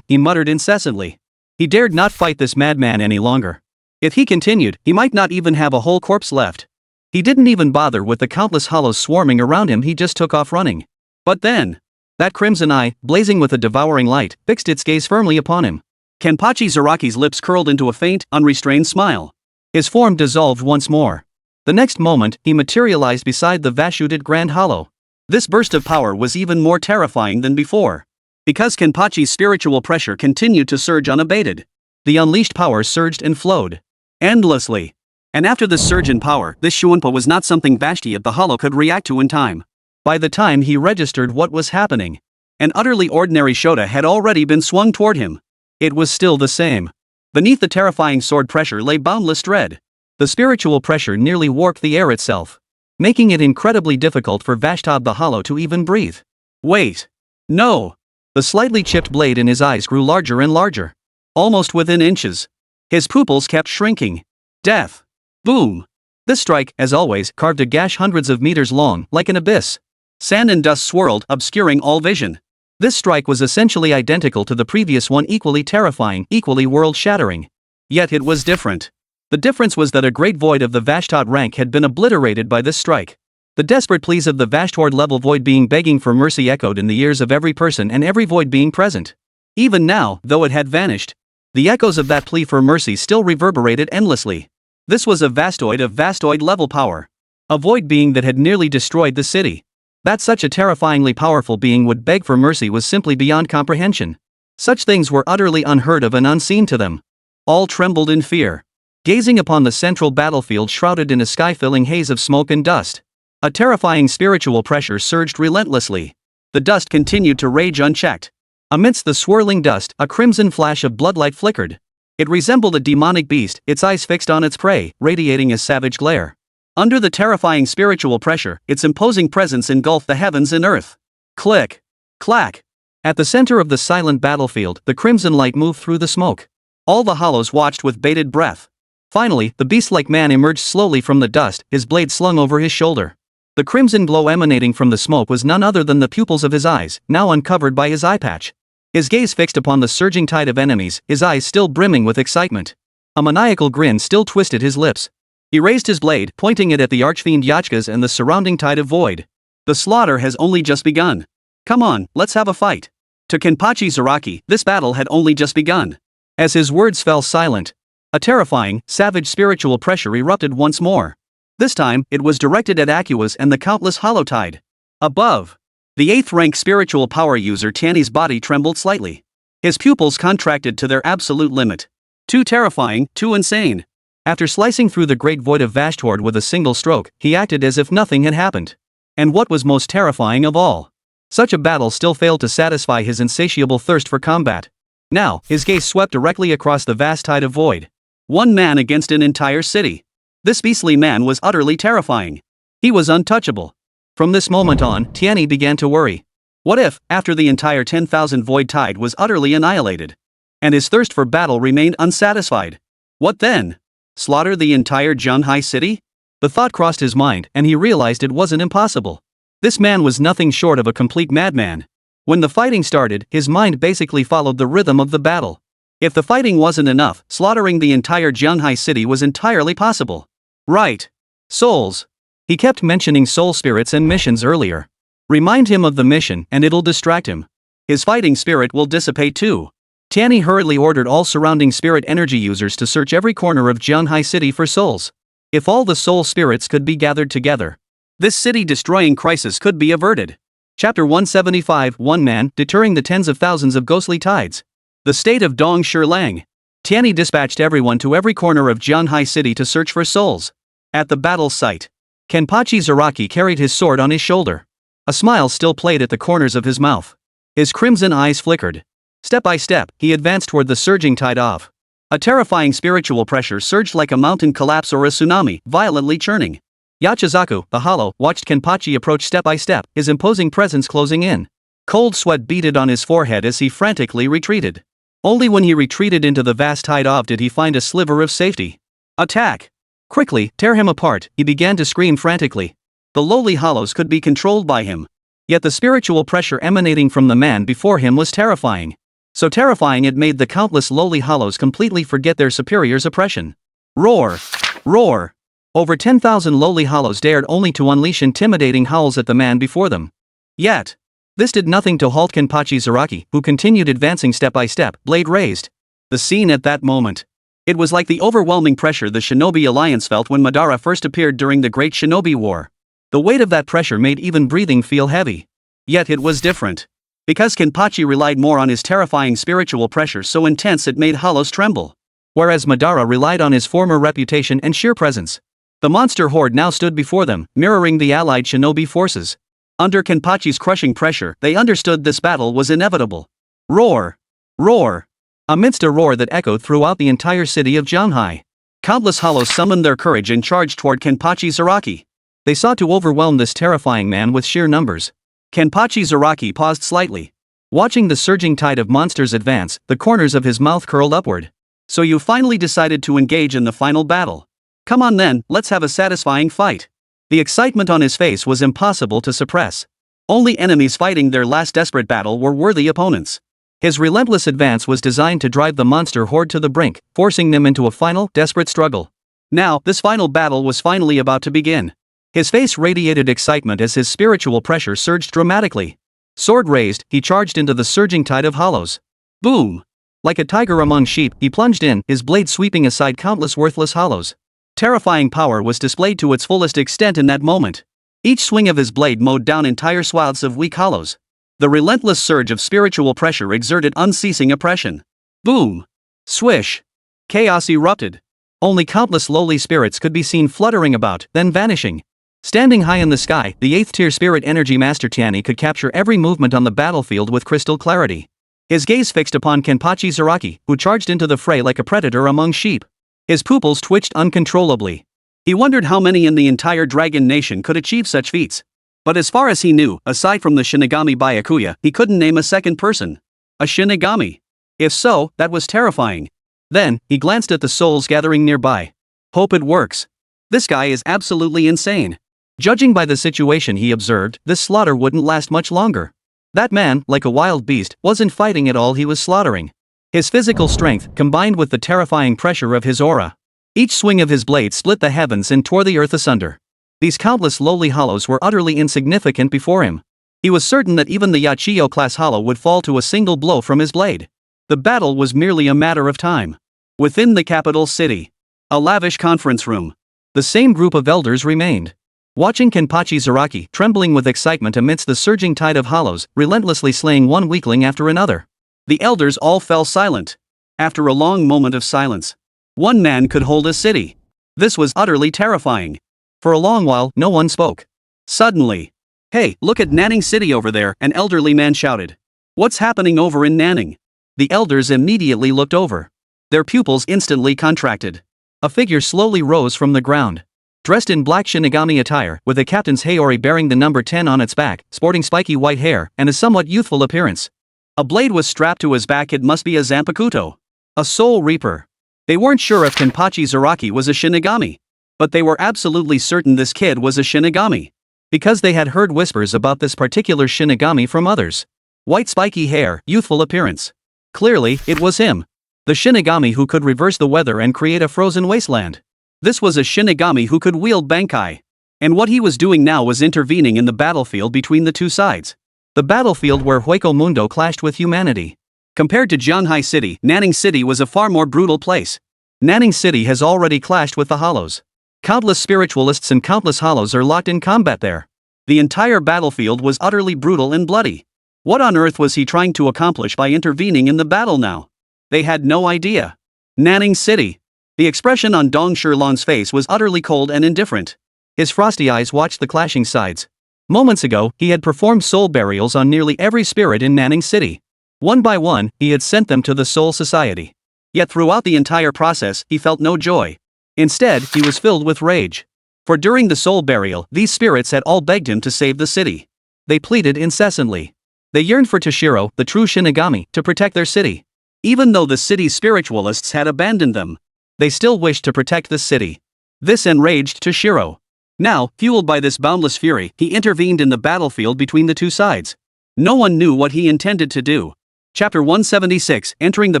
he muttered incessantly. He dared not fight this madman any longer. If he continued, he might not even have a whole corpse left. He didn't even bother with the countless hollows swarming around him, he just took off running. But then, that crimson eye, blazing with a devouring light, fixed its gaze firmly upon him. Kenpachi Zaraki's lips curled into a faint, unrestrained smile. His form dissolved once more. The next moment, he materialized beside the Vashtad Grand Hollow. This burst of power was even more terrifying than before. Because Kenpachi's spiritual pressure continued to surge unabated. The unleashed power surged and flowed. Endlessly. And after this surge in power, this Shuunpa was not something Vashtad the Hollow could react to in time. By the time he registered what was happening, an utterly ordinary Shota had already been swung toward him. It was still the same. Beneath the terrifying sword pressure lay boundless dread. The spiritual pressure nearly warped the air itself, making it incredibly difficult for Vashtad the Hollow to even breathe. Wait. No. The slightly chipped blade in his eyes grew larger and larger. Almost within inches. His pupils kept shrinking. Death. Boom. This strike, as always, carved a gash hundreds of meters long, like an abyss. Sand and dust swirled, obscuring all vision. This strike was essentially identical to the previous one, equally terrifying, equally world-shattering. Yet it was different. The difference was that a great void of the Vashtad rank had been obliterated by this strike. The desperate pleas of the Vashtad-level void being begging for mercy echoed in the ears of every person and every void being present. Even now, though it had vanished, the echoes of that plea for mercy still reverberated endlessly. This was a Vastoid of Vastoid-level power. A void being that had nearly destroyed the city. That such a terrifyingly powerful being would beg for mercy was simply beyond comprehension. Such things were utterly unheard of and unseen to them. All trembled in fear, gazing upon the central battlefield shrouded in a sky-filling haze of smoke and dust. A terrifying spiritual pressure surged relentlessly. The dust continued to rage unchecked. Amidst the swirling dust, a crimson flash of bloodlight flickered. It resembled a demonic beast, its eyes fixed on its prey, radiating a savage glare. Under the terrifying spiritual pressure, its imposing presence engulfed the heavens and earth. Click! Clack! At the center of the silent battlefield, the crimson light moved through the smoke. All the hollows watched with bated breath. Finally, the beast-like man emerged slowly from the dust, his blade slung over his shoulder. The crimson glow emanating from the smoke was none other than the pupils of his eyes, now uncovered by his eye patch. His gaze fixed upon the surging tide of enemies, his eyes still brimming with excitement. A maniacal grin still twisted his lips. He raised his blade, pointing it at the archfiend Yachkas and the surrounding tide of void. The slaughter has only just begun. Come on, let's have a fight. To Kenpachi Zaraki, this battle had only just begun. As his words fell silent, a terrifying, savage spiritual pressure erupted once more. This time, it was directed at Akua's and the countless hollow tide. Above, the 8th-rank spiritual power user Tiany's body trembled slightly. His pupils contracted to their absolute limit. Too terrifying, too insane. After slicing through the great void of Vashtord with a single stroke, he acted as if nothing had happened. And what was most terrifying of all, such a battle still failed to satisfy his insatiable thirst for combat. Now, his gaze swept directly across the vast tide of void. One man against an entire city. This beastly man was utterly terrifying. He was untouchable. From this moment on, Tiany began to worry. What if, after the entire 10,000 void tide was utterly annihilated, and his thirst for battle remained unsatisfied? What then? Slaughter the entire Zhanghai city? The thought crossed his mind, and he realized it wasn't impossible. This man was nothing short of a complete madman. When the fighting started, his mind basically followed the rhythm of the battle. If the fighting wasn't enough, slaughtering the entire Zhanghai city was entirely possible. Right. Souls. He kept mentioning soul spirits and missions earlier. Remind him of the mission and it'll distract him. His fighting spirit will dissipate too. Tiany hurriedly ordered all surrounding spirit energy users to search every corner of Zhanghai city for souls. If all the soul spirits could be gathered together, this city-destroying crisis could be averted. Chapter 175 One Man Deterring the Tens of Thousands of Ghostly Tides. The State of Dong Shilang. Tiany dispatched everyone to every corner of Zhanghai city to search for souls. At the battle site, Kenpachi Zaraki carried his sword on his shoulder. A smile still played at the corners of his mouth. His crimson eyes flickered. Step by step, he advanced toward the surging tide of. A terrifying spiritual pressure surged like a mountain collapse or a tsunami, violently churning. Yachizaku, the hollow, watched Kenpachi approach step by step, his imposing presence closing in. Cold sweat beaded on his forehead as he frantically retreated. Only when he retreated into the vast tide of did he find a sliver of safety. Attack! Quickly, tear him apart, he began to scream frantically. The lowly hollows could be controlled by him. Yet the spiritual pressure emanating from the man before him was terrifying. So terrifying it made the countless lowly hollows completely forget their superior's oppression. Roar! Roar! Over 10,000 lowly hollows dared only to unleash intimidating howls at the man before them. Yet, this did nothing to halt Kenpachi Zaraki, who continued advancing step by step, blade raised. The scene at that moment. It was like the overwhelming pressure the Shinobi Alliance felt when Madara first appeared during the Great Shinobi War. The weight of that pressure made even breathing feel heavy. Yet it was different. Because Kenpachi relied more on his terrifying spiritual pressure so intense it made hollows tremble. Whereas Madara relied on his former reputation and sheer presence. The monster horde now stood before them, mirroring the allied shinobi forces. Under Kenpachi's crushing pressure, they understood this battle was inevitable. Roar! Roar! Amidst a roar that echoed throughout the entire city of Zhanghai, countless hollows summoned their courage and charged toward Kenpachi Zaraki. They sought to overwhelm this terrifying man with sheer numbers. Kenpachi Zaraki paused slightly. Watching the surging tide of monsters advance, the corners of his mouth curled upward. So you finally decided to engage in the final battle. Come on then, let's have a satisfying fight. The excitement on his face was impossible to suppress. Only enemies fighting their last desperate battle were worthy opponents. His relentless advance was designed to drive the monster horde to the brink, forcing them into a final, desperate struggle. Now, this final battle was finally about to begin. His face radiated excitement as his spiritual pressure surged dramatically. Sword raised, he charged into the surging tide of hollows. Boom! Like a tiger among sheep, he plunged in, his blade sweeping aside countless worthless hollows. Terrifying power was displayed to its fullest extent in that moment. Each swing of his blade mowed down entire swaths of weak hollows. The relentless surge of spiritual pressure exerted unceasing oppression. Boom! Swish! Chaos erupted. Only countless lowly spirits could be seen fluttering about, then vanishing. Standing high in the sky, the 8th-tier spirit energy master Tiany could capture every movement on the battlefield with crystal clarity. His gaze fixed upon Kenpachi Zaraki, who charged into the fray like a predator among sheep. His pupils twitched uncontrollably. He wondered how many in the entire dragon nation could achieve such feats. But as far as he knew, aside from the Shinigami Byakuya, he couldn't name a second person. A Shinigami. If so, that was terrifying. Then, he glanced at the souls gathering nearby. Hope it works. This guy is absolutely insane. Judging by the situation he observed, this slaughter wouldn't last much longer. That man, like a wild beast, wasn't fighting at all, he was slaughtering. His physical strength, combined with the terrifying pressure of his aura. Each swing of his blade split the heavens and tore the earth asunder. These countless lowly hollows were utterly insignificant before him. He was certain that even the Yachiyo-class hollow would fall to a single blow from his blade. The battle was merely a matter of time. Within the capital city. A lavish conference room. The same group of elders remained. Watching Kenpachi Zaraki trembling with excitement amidst the surging tide of hollows, relentlessly slaying one weakling after another. The elders all fell silent. After a long moment of silence. One man could hold a city. This was utterly terrifying. For a long while, no one spoke. Suddenly. Hey, look at Nanning City over there, an elderly man shouted. What's happening over in Nanning? The elders immediately looked over. Their pupils instantly contracted. A figure slowly rose from the ground. Dressed in black Shinigami attire, with a captain's Heir bearing the number 10 on its back, sporting spiky white hair, and a somewhat youthful appearance. A blade was strapped to his back. It must be a Zanpakuto. A soul reaper. They weren't sure if Kenpachi Zaraki was a Shinigami. But they were absolutely certain this kid was a Shinigami. Because they had heard whispers about this particular Shinigami from others. White spiky hair, youthful appearance. Clearly, it was him. The Shinigami who could reverse the weather and create a frozen wasteland. This was a Shinigami who could wield Bankai. And what he was doing now was intervening in the battlefield between the two sides. The battlefield where Hueco Mundo clashed with humanity. Compared to Jianhai City, Nanning City was a far more brutal place. Nanning City has already clashed with the Hollows. Countless spiritualists and countless Hollows are locked in combat there. The entire battlefield was utterly brutal and bloody. What on earth was he trying to accomplish by intervening in the battle now? They had no idea. Nanning City. The expression on Dong Shirlong's face was utterly cold and indifferent. His frosty eyes watched the clashing sides. Moments ago, he had performed soul burials on nearly every spirit in Nanning City. One by one, he had sent them to the Soul Society. Yet throughout the entire process, he felt no joy. Instead, he was filled with rage. For during the soul burial, these spirits had all begged him to save the city. They pleaded incessantly. They yearned for Toshiro, the true Shinigami, to protect their city. Even though the city's spiritualists had abandoned them, they still wished to protect the city. This enraged Toshiro. Now, fueled by this boundless fury, he intervened in the battlefield between the two sides. No one knew what he intended to do. Chapter 176, Entering the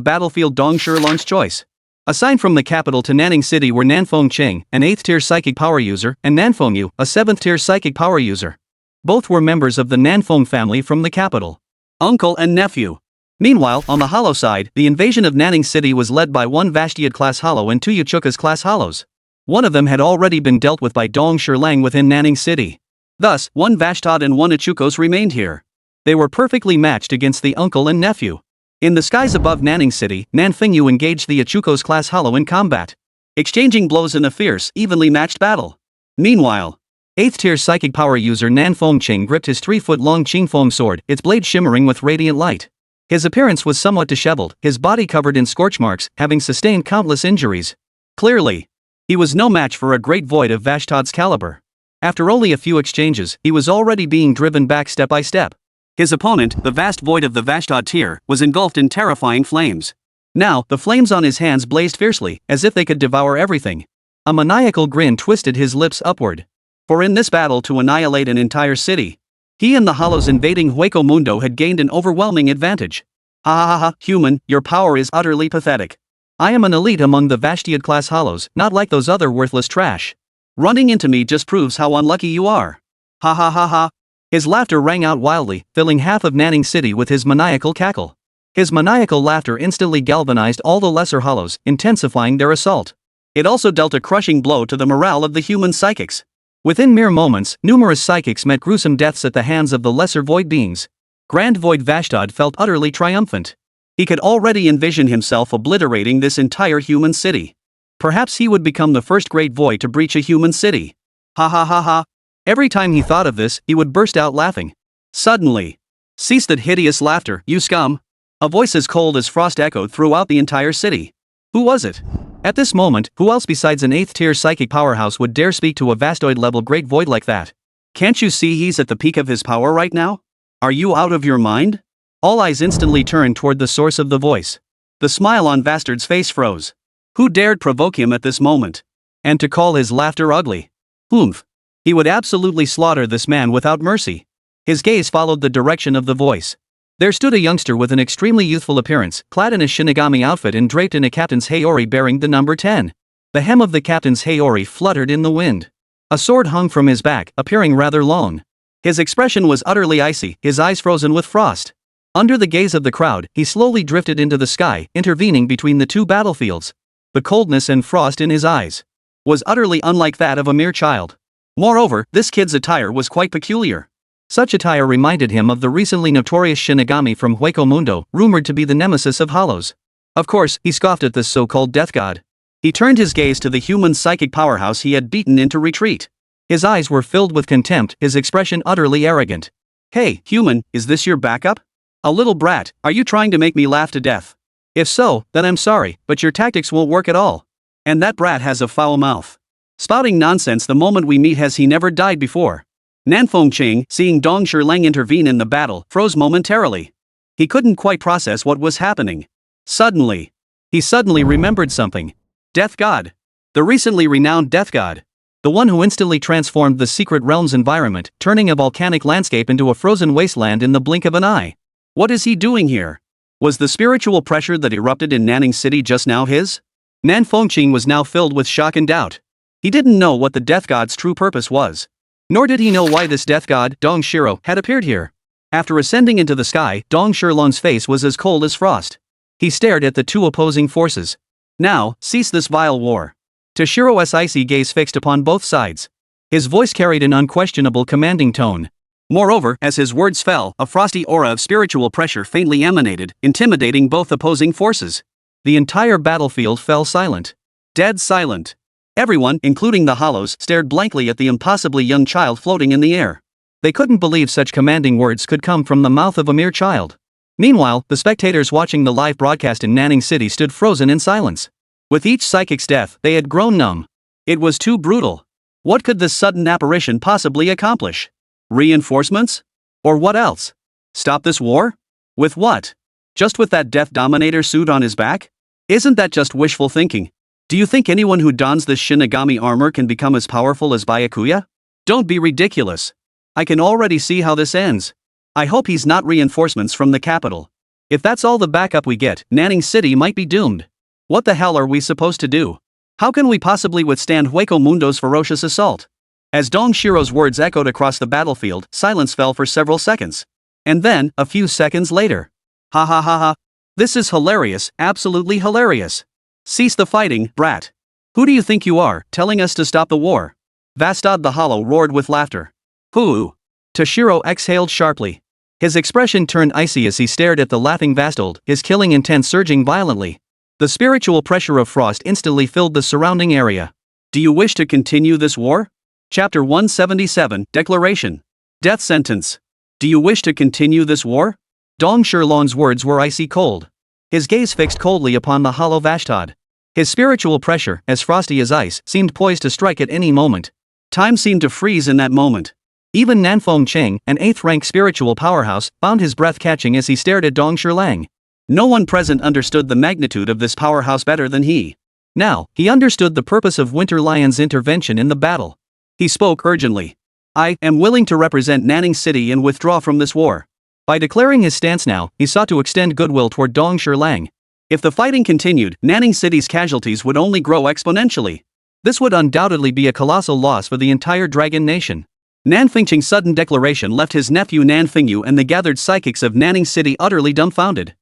Battlefield. Dong Shirlong's choice. Assigned from the capital to Nanning City were Nanfeng Ching, an 8th-tier psychic power user, and Nanfeng Yu, a 7th-tier psychic power user. Both were members of the Nanfeng family from the capital. Uncle and nephew. Meanwhile, on the Hollow side, the invasion of Nanning City was led by one Vashtiad-class Hollow and two Yachukas-class Hollows. One of them had already been dealt with by Dong Shirlang within Nanning City. Thus, one Vashtad and one Ichukos remained here. They were perfectly matched against the uncle and nephew. In the skies above Nanning City, Nanfeng Yu engaged the Ichukos-class Hollow in combat, exchanging blows in a fierce, evenly matched battle. Meanwhile, 8th-tier psychic power user Nanfeng Ching gripped his 3-foot-long Qingfeng sword, its blade shimmering with radiant light. His appearance was somewhat disheveled, his body covered in scorch marks, having sustained countless injuries. Clearly, he was no match for a great void of Vashtad's caliber. After only a few exchanges, he was already being driven back step by step. His opponent, the vast void of the Vashtad tier, was engulfed in terrifying flames. Now, the flames on his hands blazed fiercely, as if they could devour everything. A maniacal grin twisted his lips upward. For in this battle to annihilate an entire city, he and the Hollows invading Hueco Mundo had gained an overwhelming advantage. Ha ha ha ha, human, your power is utterly pathetic. I am an elite among the Vashtiad-class Hollows, not like those other worthless trash. Running into me just proves how unlucky you are. Ha ha ha ha. His laughter rang out wildly, filling half of Nanning City with his maniacal cackle. His maniacal laughter instantly galvanized all the lesser Hollows, intensifying their assault. It also dealt a crushing blow to the morale of the human psychics. Within mere moments, numerous psychics met gruesome deaths at the hands of the lesser void beings. Grand Void Vashtad felt utterly triumphant. He could already envision himself obliterating this entire human city. Perhaps he would become the first great void to breach a human city. Ha ha ha ha. Every time he thought of this, he would burst out laughing. Suddenly. Cease that hideous laughter, you scum. A voice as cold as frost echoed throughout the entire city. Who was it? At this moment, who else besides an 8th-tier psychic powerhouse would dare speak to a vastoid-level great void like that? Can't you see he's at the peak of his power right now? Are you out of your mind? All eyes instantly turned toward the source of the voice. The smile on Vastard's face froze. Who dared provoke him at this moment? And to call his laughter ugly? Oomph. He would absolutely slaughter this man without mercy. His gaze followed the direction of the voice. There stood a youngster with an extremely youthful appearance, clad in a Shinigami outfit and draped in a captain's Heir bearing the number 10. The hem of the captain's Heir fluttered in the wind. A sword hung from his back, appearing rather long. His expression was utterly icy, his eyes frozen with frost. Under the gaze of the crowd, he slowly drifted into the sky, intervening between the two battlefields. The coldness and frost in his eyes was utterly unlike that of a mere child. Moreover, this kid's attire was quite peculiar. Such attire reminded him of the recently notorious Shinigami from Hueco Mundo, rumored to be the nemesis of Hollows. Of course, he scoffed at this so-called death god. He turned his gaze to the human psychic powerhouse he had beaten into retreat. His eyes were filled with contempt, his expression utterly arrogant. Hey, human, is this your backup? A little brat, are you trying to make me laugh to death? If so, then I'm sorry, but your tactics won't work at all. And that brat has a foul mouth. Spouting nonsense the moment we meet. Has he never died before? Nanfeng Qing, seeing Dong Shileng intervene in the battle, froze momentarily. He couldn't quite process what was happening. He suddenly remembered something. Death God. The recently renowned Death God. The one who instantly transformed the Secret Realm's environment, turning a volcanic landscape into a frozen wasteland in the blink of an eye. What is he doing here? Was the spiritual pressure that erupted in Nanning City just now his? Nanfeng Qing was now filled with shock and doubt. He didn't know what the Death God's true purpose was. Nor did he know why this death god, Dong Shiro, had appeared here. After ascending into the sky, Dong Shilong's face was as cold as frost. He stared at the two opposing forces. Now, cease this vile war. Toshiro's icy gaze fixed upon both sides. His voice carried an unquestionable commanding tone. Moreover, as his words fell, a frosty aura of spiritual pressure faintly emanated, intimidating both opposing forces. The entire battlefield fell silent. Dead silent. Everyone, including the Hollows, stared blankly at the impossibly young child floating in the air. They couldn't believe such commanding words could come from the mouth of a mere child. Meanwhile, the spectators watching the live broadcast in Nanning City stood frozen in silence. With each psychic's death, they had grown numb. It was too brutal. What could this sudden apparition possibly accomplish? Reinforcements? Or what else? Stop this war? With what? Just with that Death Dominator suit on his back? Isn't that just wishful thinking? Do you think anyone who dons this Shinigami armor can become as powerful as Byakuya? Don't be ridiculous. I can already see how this ends. I hope he's not reinforcements from the capital. If that's all the backup we get, Nanning City might be doomed. What the hell are we supposed to do? How can we possibly withstand Hueco Mundo's ferocious assault? As Dong Shiro's words echoed across the battlefield, silence fell for several seconds. And then, a few seconds later. Ha ha ha ha. This is hilarious, absolutely hilarious. Cease the fighting, brat. Who do you think you are, telling us to stop the war? Vastad the Hollow roared with laughter. Hoo! Toshiro exhaled sharply. His expression turned icy as he stared at the laughing Vastold, his killing intent surging violently. The spiritual pressure of frost instantly filled the surrounding area. Do you wish to continue this war? Chapter 177, Declaration. Death Sentence. Do you wish to continue this war? Dong Shilong's words were icy cold. His gaze fixed coldly upon the hollow Vastad. His spiritual pressure, as frosty as ice, seemed poised to strike at any moment. Time seemed to freeze in that moment. Even Nanfeng Qing, an 8th-rank spiritual powerhouse, found his breath catching as he stared at Dong Shilang. No one present understood the magnitude of this powerhouse better than he. Now, he understood the purpose of Winter Lion's intervention in the battle. He spoke urgently. I am willing to represent Nanning City and withdraw from this war. By declaring his stance now, he sought to extend goodwill toward Dong Shilang. If the fighting continued, Nanning City's casualties would only grow exponentially. This would undoubtedly be a colossal loss for the entire Dragon Nation. Nanfengqing's sudden declaration left his nephew Nanfengyu and the gathered psychics of Nanning City utterly dumbfounded.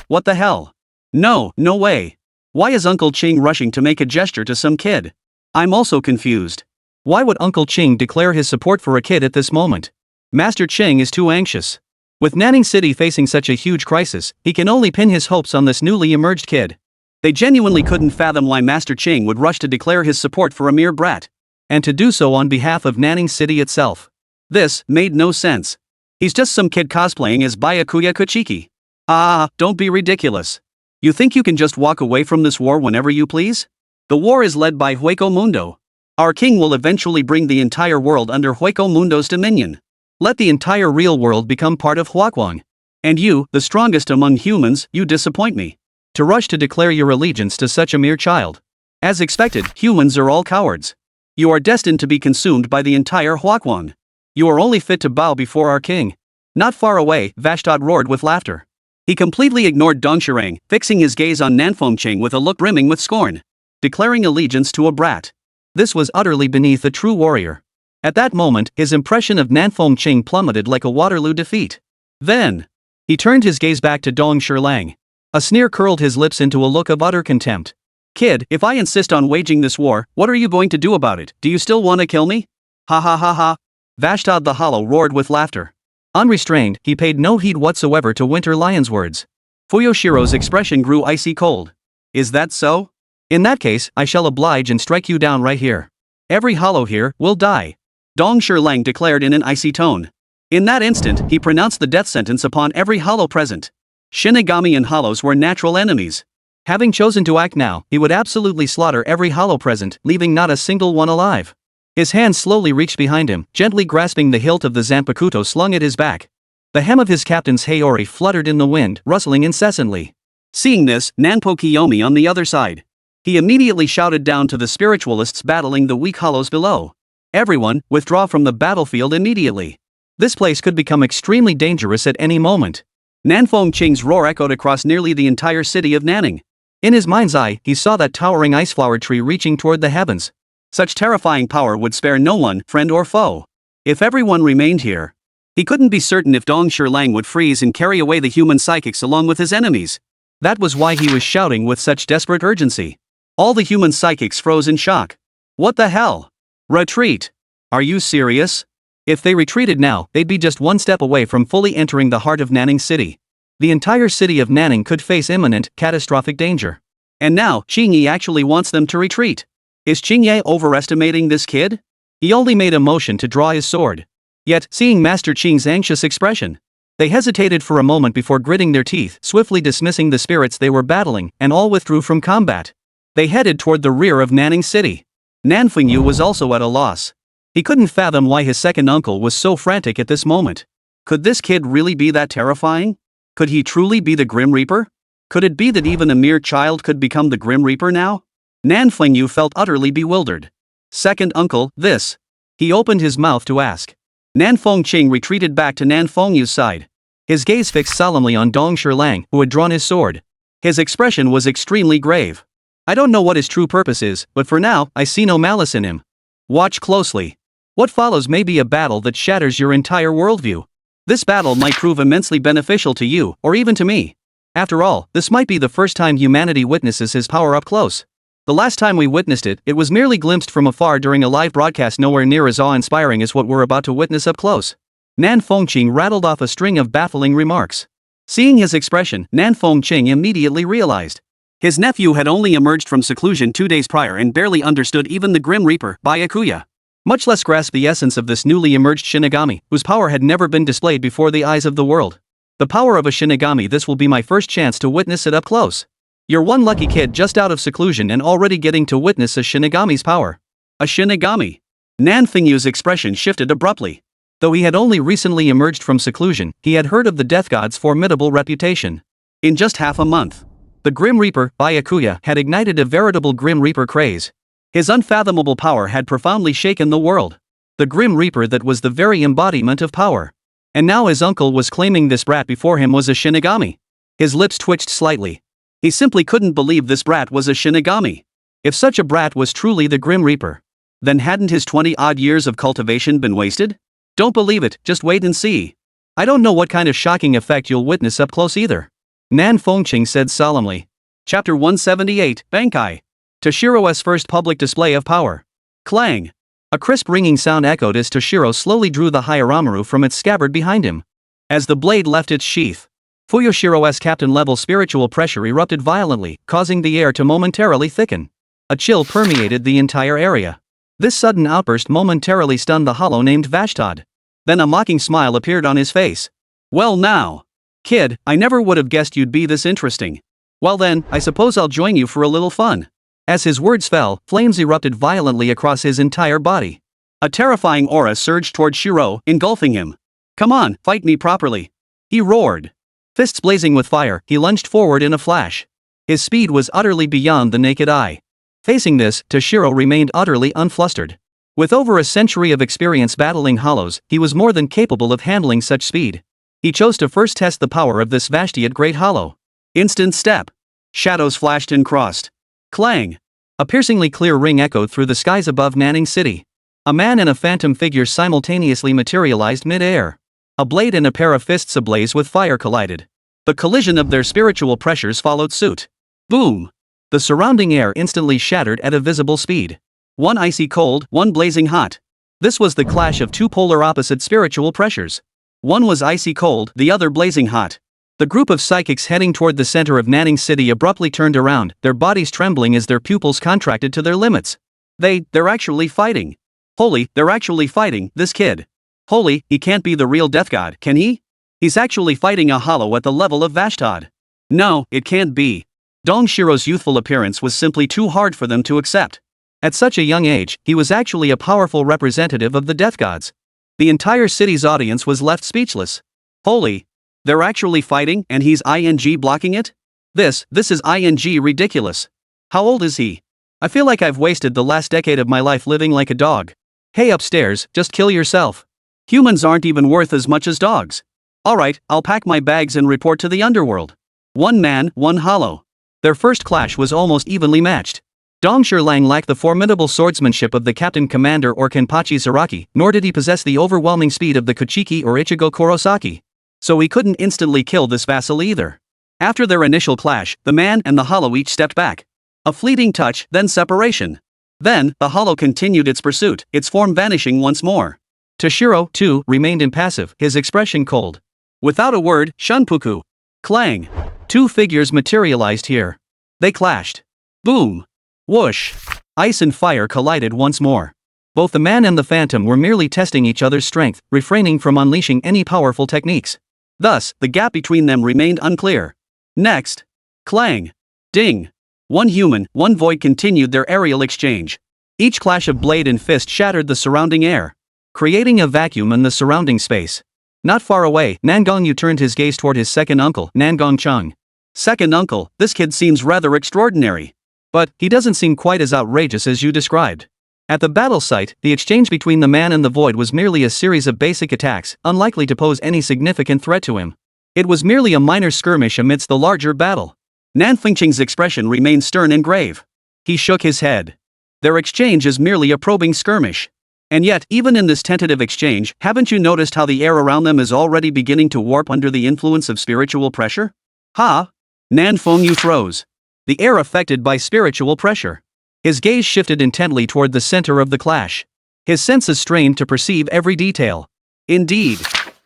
What the hell? No way. Why is Uncle Qing rushing to make a gesture to some kid? I'm also confused. Why would Uncle Qing declare his support for a kid at this moment? Master Qing is too anxious. With Nanning City facing such a huge crisis, he can only pin his hopes on this newly emerged kid. They genuinely couldn't fathom why Master Qing would rush to declare his support for a mere brat. And to do so on behalf of Nanning City itself. This made no sense. He's just some kid cosplaying as Byakuya Kuchiki. Ah, don't be ridiculous. You think you can just walk away from this war whenever you please? The war is led by Hueco Mundo. Our king will eventually bring the entire world under Hueco Mundo's dominion. Let the entire real world become part of Huaquang. And you, the strongest among humans, you disappoint me. To rush to declare your allegiance to such a mere child. As expected, humans are all cowards. You are destined to be consumed by the entire Huaquang. You are only fit to bow before our king. Not far away, Vashtod roared with laughter. He completely ignored Dong Shirang, fixing his gaze on Nanfengcheng with a look brimming with scorn. Declaring allegiance to a brat. This was utterly beneath a true warrior. At that moment, his impression of Nanfengcheng plummeted like a Waterloo defeat. Then, he turned his gaze back to Dong Shirlang. A sneer curled his lips into a look of utter contempt. Kid, if I insist on waging this war, what are you going to do about it? Do you still want to kill me? Ha ha ha ha. Vashtod the Hollow roared with laughter. Unrestrained, he paid no heed whatsoever to Winter Lion's words. Fuyoshiro's expression grew icy cold. Is that so? In that case, I shall oblige and strike you down right here. Every hollow here will die. Dong Shirlang declared in an icy tone. In that instant, he pronounced the death sentence upon every hollow present. Shinigami and hollows were natural enemies. Having chosen to act now, he would absolutely slaughter every hollow present, leaving not a single one alive. His hand slowly reached behind him, gently grasping the hilt of the Zanpakuto slung at his back. The hem of his captain's Heori fluttered in the wind, rustling incessantly. Seeing this, Nanpo Kiyomi on the other side. He immediately shouted down to the spiritualists battling the weak hollows below. Everyone, withdraw from the battlefield immediately. This place could become extremely dangerous at any moment. Nanfengcheng's roar echoed across nearly the entire city of Nanning. In his mind's eye, he saw that towering iceflower tree reaching toward the heavens. Such terrifying power would spare no one, friend or foe. If everyone remained here, he couldn't be certain if Dong Shirlang would freeze and carry away the human psychics along with his enemies. That was why he was shouting with such desperate urgency. All the human psychics froze in shock. What the hell? Retreat. Are you serious? If they retreated now, they'd be just one step away from fully entering the heart of Nanning City. The entire city of Nanning could face imminent, catastrophic danger. And now, Qingyi actually wants them to retreat. Is Qingye overestimating this kid? He only made a motion to draw his sword. Yet, seeing Master Qing's anxious expression, they hesitated for a moment before gritting their teeth, swiftly dismissing the spirits they were battling, and all withdrew from combat. They headed toward the rear of Nanning City. Nanfengyu was also at a loss. He couldn't fathom why his second uncle was so frantic at this moment. Could this kid really be that terrifying? Could he truly be the Grim Reaper? Could it be that even a mere child could become the Grim Reaper now? Nanfengyu felt utterly bewildered. Second uncle, this. He opened his mouth to ask. Nanfengcheng retreated back to Nanfengyu's side. His gaze fixed solemnly on Dong Shirlang, who had drawn his sword. His expression was extremely grave. I don't know what his true purpose is, but for now, I see no malice in him. Watch closely. What follows may be a battle that shatters your entire worldview. This battle might prove immensely beneficial to you, or even to me. After all, this might be the first time humanity witnesses his power up close. The last time we witnessed it, it was merely glimpsed from afar during a live broadcast nowhere near as awe-inspiring as what we're about to witness up close. Nanfengcheng rattled off a string of baffling remarks. Seeing his expression, Nanfengcheng immediately realized. His nephew had only emerged from seclusion 2 days prior and barely understood even the Grim Reaper, Byakuya. Much less grasp the essence of this newly emerged Shinigami, whose power had never been displayed before the eyes of the world. The power of a Shinigami. This will be my first chance to witness it up close. You're one lucky kid just out of seclusion and already getting to witness a Shinigami's power. A Shinigami. Nanfengyu's expression shifted abruptly. Though he had only recently emerged from seclusion, he had heard of the Death God's formidable reputation. In just half a month, the Grim Reaper, Byakuya, had ignited a veritable Grim Reaper craze. His unfathomable power had profoundly shaken the world. The Grim Reaper that was the very embodiment of power. And now his uncle was claiming this brat before him was a Shinigami. His lips twitched slightly. He simply couldn't believe this brat was a Shinigami. If such a brat was truly the Grim Reaper, then hadn't his 20-odd years of cultivation been wasted? Don't believe it, just wait and see. I don't know what kind of shocking effect you'll witness up close either. Nanfengcheng said solemnly. Chapter 178, Bankai. Toshiro's first public display of power. Clang. A crisp ringing sound echoed as Toshiro slowly drew the Hieramaru from its scabbard behind him. As the blade left its sheath, Fuyoshiro's captain-level spiritual pressure erupted violently, causing the air to momentarily thicken. A chill permeated the entire area. This sudden outburst momentarily stunned the hollow named Vashtod. Then a mocking smile appeared on his face. Well now. Kid, I never would have guessed you'd be this interesting. Well then, I suppose I'll join you for a little fun. As his words fell, flames erupted violently across his entire body. A terrifying aura surged toward Shiro, engulfing him. Come on, fight me properly. He roared. Fists blazing with fire, he lunged forward in a flash. His speed was utterly beyond the naked eye. Facing this, Toshiro remained utterly unflustered. With over a century of experience battling hollows, he was more than capable of handling such speed. He chose to first test the power of this Vashtiate Great Hollow. Instant step. Shadows flashed and crossed. Clang! A piercingly clear ring echoed through the skies above Nanning City. A man and a phantom figure simultaneously materialized mid-air. A blade and a pair of fists ablaze with fire collided. The collision of their spiritual pressures followed suit. Boom! The surrounding air instantly shattered at a visible speed. One icy cold, one blazing hot. This was the clash of two polar opposite spiritual pressures. One was icy cold, the other blazing hot. The group of psychics heading toward the center of Nanning City abruptly turned around, their bodies trembling as their pupils contracted to their limits. They're actually fighting. Holy, they're actually fighting, this kid. Holy, he can't be the real death god, can he? He's actually fighting a hollow at the level of Vashtiad. No, it can't be. Dongshiro's youthful appearance was simply too hard for them to accept. At such a young age, he was actually a powerful representative of the death gods. The entire city's audience was left speechless. Holy. They're actually fighting and he's ing blocking it? This is ing ridiculous. How old is he? I feel like I've wasted the last decade of my life living like a dog. Hey upstairs, just kill yourself. Humans aren't even worth as much as dogs. Alright, I'll pack my bags and report to the underworld. One man, one hollow. Their first clash was almost evenly matched. Dongshir Lang lacked the formidable swordsmanship of the Captain Commander or Kenpachi Zaraki, nor did he possess the overwhelming speed of the Kuchiki or Ichigo Kurosaki. So he couldn't instantly kill this vassal either. After their initial clash, the man and the hollow each stepped back. A fleeting touch, then separation. Then, the hollow continued its pursuit, its form vanishing once more. Toshiro, too, remained impassive, his expression cold. Without a word, shunpuku. Clang. Two figures materialized here. They clashed. Boom. Whoosh. Ice and fire collided once more. Both the man and the phantom were merely testing each other's strength, refraining from unleashing any powerful techniques. Thus, the gap between them remained unclear. Next. Clang. Ding. One human, one void continued their aerial exchange. Each clash of blade and fist shattered the surrounding air, creating a vacuum in the surrounding space. Not far away, Nangongyu turned his gaze toward his second uncle, Nangongchung. Second uncle, this kid seems rather extraordinary. But, he doesn't seem quite as outrageous as you described. At the battle site, the exchange between the man and the void was merely a series of basic attacks, unlikely to pose any significant threat to him. It was merely a minor skirmish amidst the larger battle. Nan Fengqing's expression remained stern and grave. He shook his head. Their exchange is merely a probing skirmish. And yet, even in this tentative exchange, haven't you noticed how the air around them is already beginning to warp under the influence of spiritual pressure? Ha! Nan Fengyu froze. The air affected by spiritual pressure. His gaze shifted intently toward the center of the clash. His senses strained to perceive every detail. Indeed,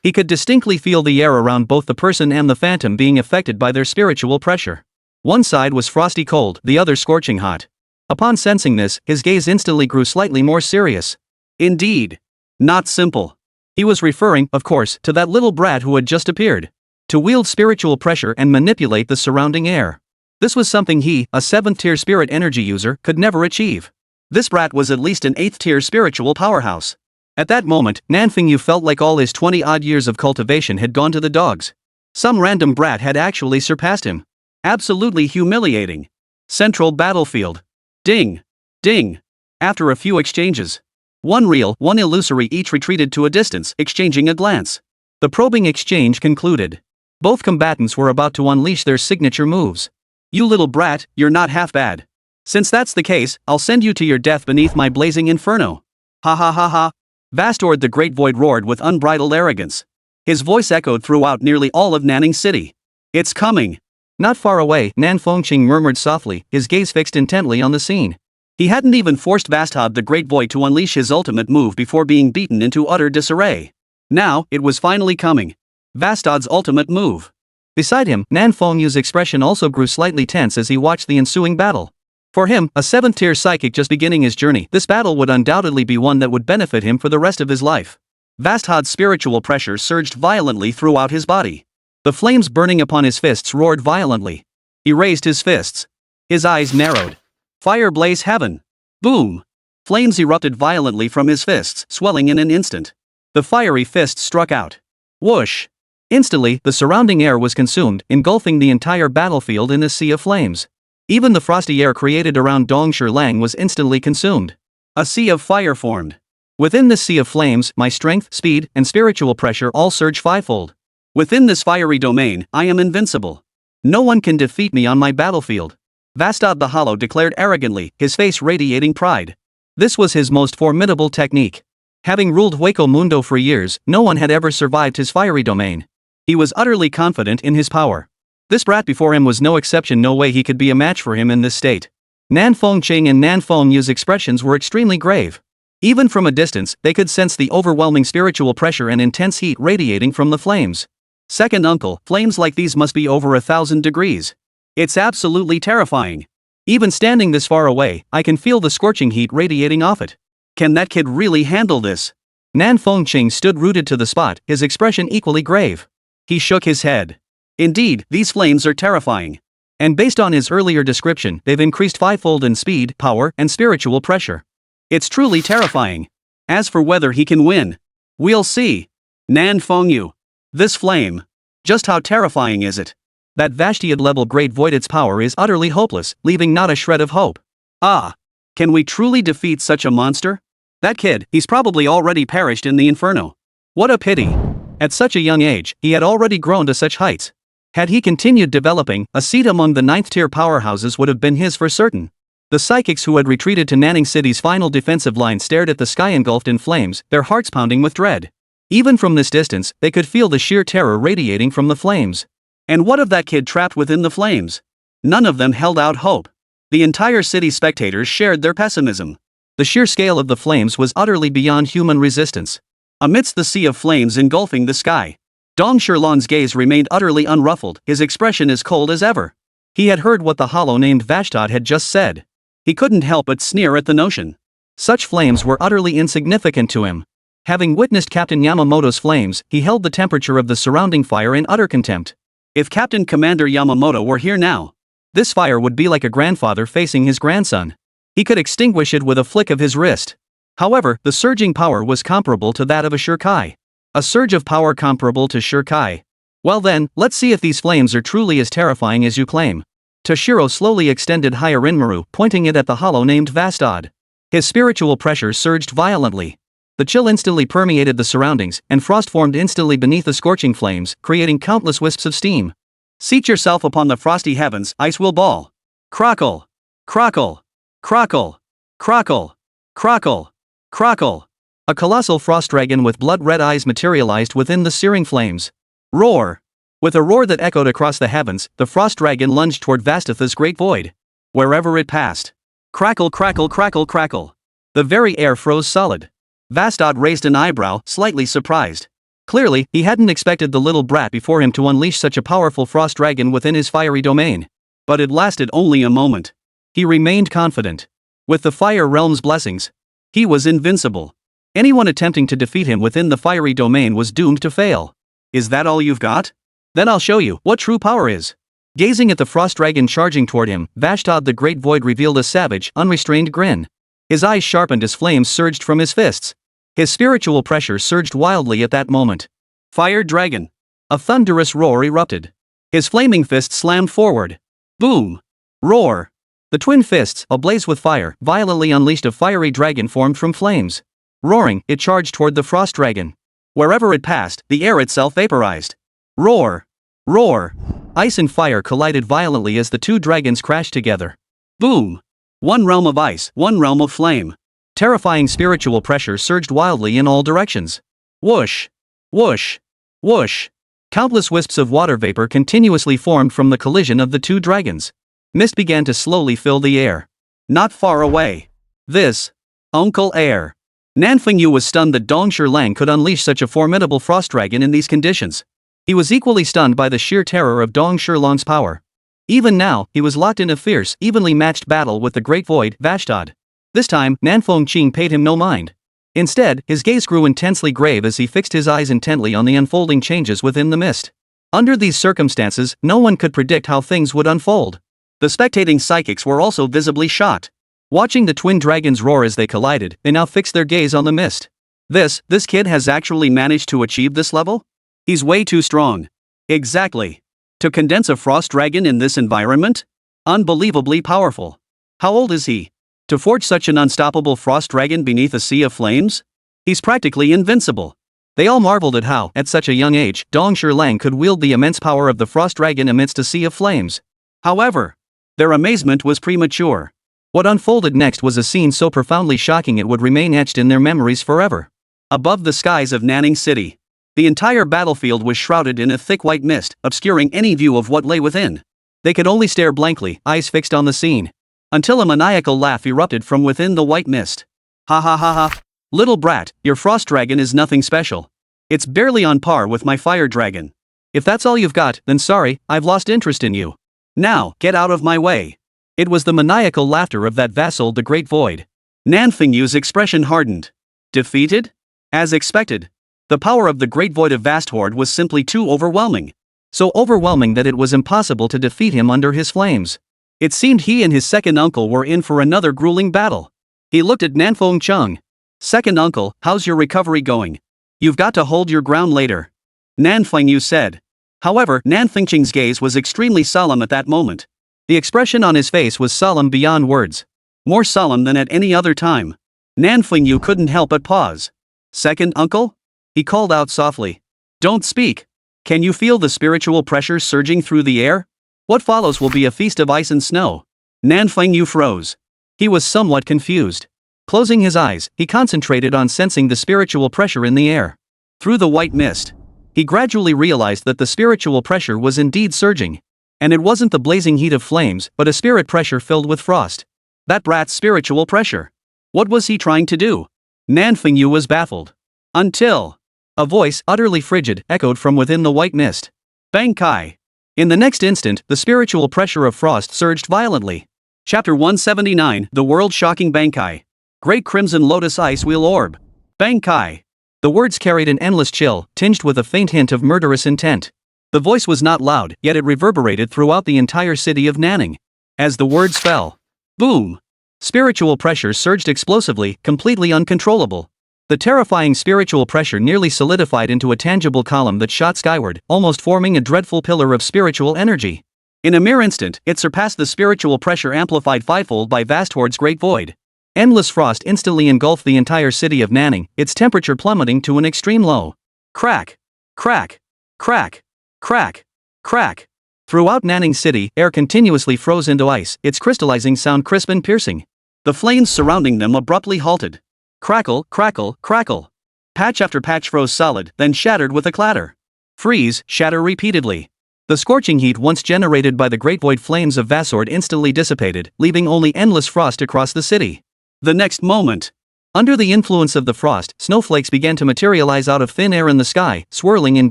he could distinctly feel the air around both the person and the phantom being affected by their spiritual pressure. One side was frosty cold, the other scorching hot. Upon sensing this, his gaze instantly grew slightly more serious. Indeed. Not simple. He was referring, of course, to that little brat who had just appeared. To wield spiritual pressure and manipulate the surrounding air. This was something he, a 7th-tier spirit energy user, could never achieve. This brat was at least an 8th-tier spiritual powerhouse. At that moment, Nanfengyu felt like all his 20-odd years of cultivation had gone to the dogs. Some random brat had actually surpassed him. Absolutely humiliating. Central battlefield. Ding. Ding. After a few exchanges. One real, one illusory, each retreated to a distance, exchanging a glance. The probing exchange concluded. Both combatants were about to unleash their signature moves. You little brat, you're not half bad. Since that's the case, I'll send you to your death beneath my blazing inferno. Ha ha ha ha. Vastord the Great Void roared with unbridled arrogance. His voice echoed throughout nearly all of Nanning City. It's coming. Not far away, Nan Fengqing murmured softly, his gaze fixed intently on the scene. He hadn't even forced Vastod the Great Void to unleash his ultimate move before being beaten into utter disarray. Now, it was finally coming. Vastod's ultimate move. Beside him, Nan Fengyu's expression also grew slightly tense as he watched the ensuing battle. For him, a 7th-tier psychic just beginning his journey, this battle would undoubtedly be one that would benefit him for the rest of his life. Vastod's spiritual pressure surged violently throughout his body. The flames burning upon his fists roared violently. He raised his fists. His eyes narrowed. Fire blaze heaven. Boom! Flames erupted violently from his fists, swelling in an instant. The fiery fist struck out. Whoosh! Instantly, the surrounding air was consumed, engulfing the entire battlefield in a sea of flames. Even the frosty air created around Dong Lang was instantly consumed. A sea of fire formed. Within this sea of flames, my strength, speed, and spiritual pressure all surge fivefold. Within this fiery domain, I am invincible. No one can defeat me on my battlefield. Vastad the Hollow declared arrogantly, his face radiating pride. This was his most formidable technique. Having ruled Hueco Mundo for years, no one had ever survived his fiery domain. He was utterly confident in his power. This brat before him was no exception. No way he could be a match for him in this state. Nan Fengqing and Nan Fengyu's expressions were extremely grave. Even from a distance, they could sense the overwhelming spiritual pressure and intense heat radiating from the flames. Second uncle, flames like these must be over 1,000 degrees. It's absolutely terrifying. Even standing this far away, I can feel the scorching heat radiating off it. Can that kid really handle this? Nan Fengqing stood rooted to the spot, his expression equally grave. He shook his head. Indeed, these flames are terrifying. And based on his earlier description, they've increased fivefold in speed, power, and spiritual pressure. It's truly terrifying. As for whether he can win, we'll see. Nan Fengyu. This flame. Just how terrifying is it? That Vashtiad-level Great Void's power is utterly hopeless, leaving not a shred of hope. Ah! Can we truly defeat such a monster? That kid, he's probably already perished in the inferno. What a pity. At such a young age, he had already grown to such heights. Had he continued developing, a seat among the 9th-tier powerhouses would have been his for certain. The psychics who had retreated to Nanning City's final defensive line stared at the sky engulfed in flames, their hearts pounding with dread. Even from this distance, they could feel the sheer terror radiating from the flames. And what of that kid trapped within the flames? None of them held out hope. The entire city's spectators shared their pessimism. The sheer scale of the flames was utterly beyond human resistance. Amidst the sea of flames engulfing the sky, Dong Lan's gaze remained utterly unruffled, his expression as cold as ever. He had heard what the hollow named Vastad had just said. He couldn't help but sneer at the notion. Such flames were utterly insignificant to him. Having witnessed Captain Yamamoto's flames, he held the temperature of the surrounding fire in utter contempt. If Captain Commander Yamamoto were here now, this fire would be like a grandfather facing his grandson. He could extinguish it with a flick of his wrist. However, the surging power was comparable to that of a Shurkai. A surge of power comparable to Shurkai. Well then, let's see if these flames are truly as terrifying as you claim. Toshiro slowly extended Heir Inmaru, pointing it at the hollow named Vastad. His spiritual pressure surged violently. The chill instantly permeated the surroundings, and frost formed instantly beneath the scorching flames, creating countless wisps of steam. Seat yourself upon the frosty heavens, ice will ball. Crockle. Crockle. Crockle. Crockle. Crockle. Crockle. A colossal frost dragon with blood-red eyes materialized within the searing flames. Roar. With a roar that echoed across the heavens, the frost dragon lunged toward Vastatha's great void. Wherever it passed. Crackle, crackle, crackle, crackle. The very air froze solid. Vastad raised an eyebrow, slightly surprised. Clearly, he hadn't expected the little brat before him to unleash such a powerful frost dragon within his fiery domain. But it lasted only a moment. He remained confident. With the Fire Realm's blessings, he was invincible. Anyone attempting to defeat him within the fiery domain was doomed to fail. Is that all you've got? Then I'll show you what true power is. Gazing at the frost dragon charging toward him, Vastad the Great Void revealed a savage, unrestrained grin. His eyes sharpened as flames surged from his fists. His spiritual pressure surged wildly at that moment. Fire Dragon. A thunderous roar erupted. His flaming fist slammed forward. Boom. Roar. The twin fists, ablaze with fire, violently unleashed a fiery dragon formed from flames. Roaring, it charged toward the frost dragon. Wherever it passed, the air itself vaporized. Roar. Roar. Ice and fire collided violently as the two dragons crashed together. Boom. One realm of ice, one realm of flame. Terrifying spiritual pressure surged wildly in all directions. Whoosh. Whoosh. Whoosh. Countless wisps of water vapor continuously formed from the collision of the two dragons. Mist began to slowly fill the air. Not far away. This. Uncle Heir. Nanfengyu was stunned that Dong Lang could unleash such a formidable frost dragon in these conditions. He was equally stunned by the sheer terror of Dong Lang's power. Even now, he was locked in a fierce, evenly matched battle with the Great Void, Vastad. This time, Nanfengqing paid him no mind. Instead, his gaze grew intensely grave as he fixed his eyes intently on the unfolding changes within the mist. Under these circumstances, no one could predict how things would unfold. The spectating psychics were also visibly shocked. Watching the twin dragons roar as they collided, they now fixed their gaze on the mist. This kid has actually managed to achieve this level? He's way too strong. Exactly. To condense a frost dragon in this environment? Unbelievably powerful. How old is he? To forge such an unstoppable frost dragon beneath a sea of flames? He's practically invincible. They all marveled at how, at such a young age, Dong Lang could wield the immense power of the frost dragon amidst a sea of flames. However, their amazement was premature. What unfolded next was a scene so profoundly shocking it would remain etched in their memories forever. Above the skies of Nanning City, the entire battlefield was shrouded in a thick white mist, obscuring any view of what lay within. They could only stare blankly, eyes fixed on the scene, until a maniacal laugh erupted from within the white mist. Ha ha ha ha. Little brat, your frost dragon is nothing special. It's barely on par with my fire dragon. If that's all you've got, then sorry, I've lost interest in you. Now, get out of my way. It was the maniacal laughter of that vassal, the Great Void. Nan Fingyu's expression hardened. Defeated? As expected. The power of the Great Void of Vasthord was simply too overwhelming. So overwhelming that it was impossible to defeat him under his flames. It seemed he and his second uncle were in for another grueling battle. He looked at Nanfeng Chung. Second uncle, how's your recovery going? You've got to hold your ground later. Nanfeng Yu said. However, Nanfeng Ching's gaze was extremely solemn at that moment. The expression on his face was solemn beyond words. More solemn than at any other time. Nanfeng Yu couldn't help but pause. Second uncle? He called out softly. Don't speak. Can you feel the spiritual pressure surging through the air? What follows will be a feast of ice and snow. Nanfeng Yu froze. He was somewhat confused. Closing his eyes, he concentrated on sensing the spiritual pressure in the air. Through the white mist, he gradually realized that the spiritual pressure was indeed surging. And it wasn't the blazing heat of flames, but a spirit pressure filled with frost. That brat's spiritual pressure. What was he trying to do? Nanfeng Yu was baffled. Until a voice, utterly frigid, echoed from within the white mist. Bankai. In the next instant, the spiritual pressure of frost surged violently. Chapter 179, The World-Shocking Bankai. Great Crimson Lotus Ice Wheel Orb. Bankai. The words carried an endless chill, tinged with a faint hint of murderous intent. The voice was not loud, yet it reverberated throughout the entire city of Nanning. As the words fell, boom! Spiritual pressure surged explosively, completely uncontrollable. The terrifying spiritual pressure nearly solidified into a tangible column that shot skyward, almost forming a dreadful pillar of spiritual energy. In a mere instant, it surpassed the spiritual pressure amplified fivefold by Vasthord's Great Void. Endless frost instantly engulfed the entire city of Nanning, its temperature plummeting to an extreme low. Crack! Crack! Crack! Crack! Crack! Throughout Nanning City, air continuously froze into ice, its crystallizing sound crisp and piercing. The flames surrounding them abruptly halted. Crackle, crackle, crackle. Patch after patch froze solid, then shattered with a clatter. Freeze, shatter repeatedly. The scorching heat once generated by the Great Void flames of Vasthord instantly dissipated, leaving only endless frost across the city. The next moment, under the influence of the frost, snowflakes began to materialize out of thin air in the sky, swirling and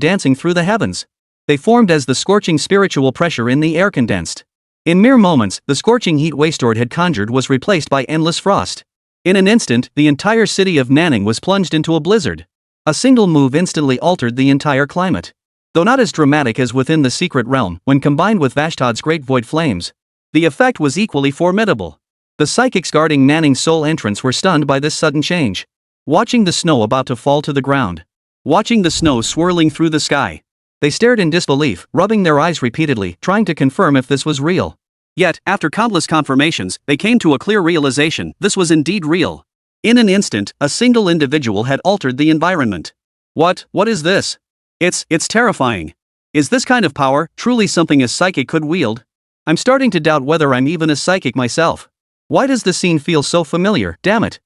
dancing through the heavens. They formed as the scorching spiritual pressure in the air condensed. In mere moments, the scorching heat Vasthord had conjured was replaced by endless frost. In an instant, the entire city of Nanning was plunged into a blizzard. A single move instantly altered the entire climate. Though not as dramatic as within the secret realm, when combined with Vashtod's Great Void flames, the effect was equally formidable. The psychics guarding Nanning's sole entrance were stunned by this sudden change. Watching the snow about to fall to the ground. Watching the snow swirling through the sky. They stared in disbelief, rubbing their eyes repeatedly, trying to confirm if this was real. Yet, after countless confirmations, they came to a clear realization: this was indeed real. In an instant, a single individual had altered the environment. What is this? It's terrifying. Is this kind of power truly something a psychic could wield? I'm starting to doubt whether I'm even a psychic myself. Why does the scene feel so familiar? Damn it,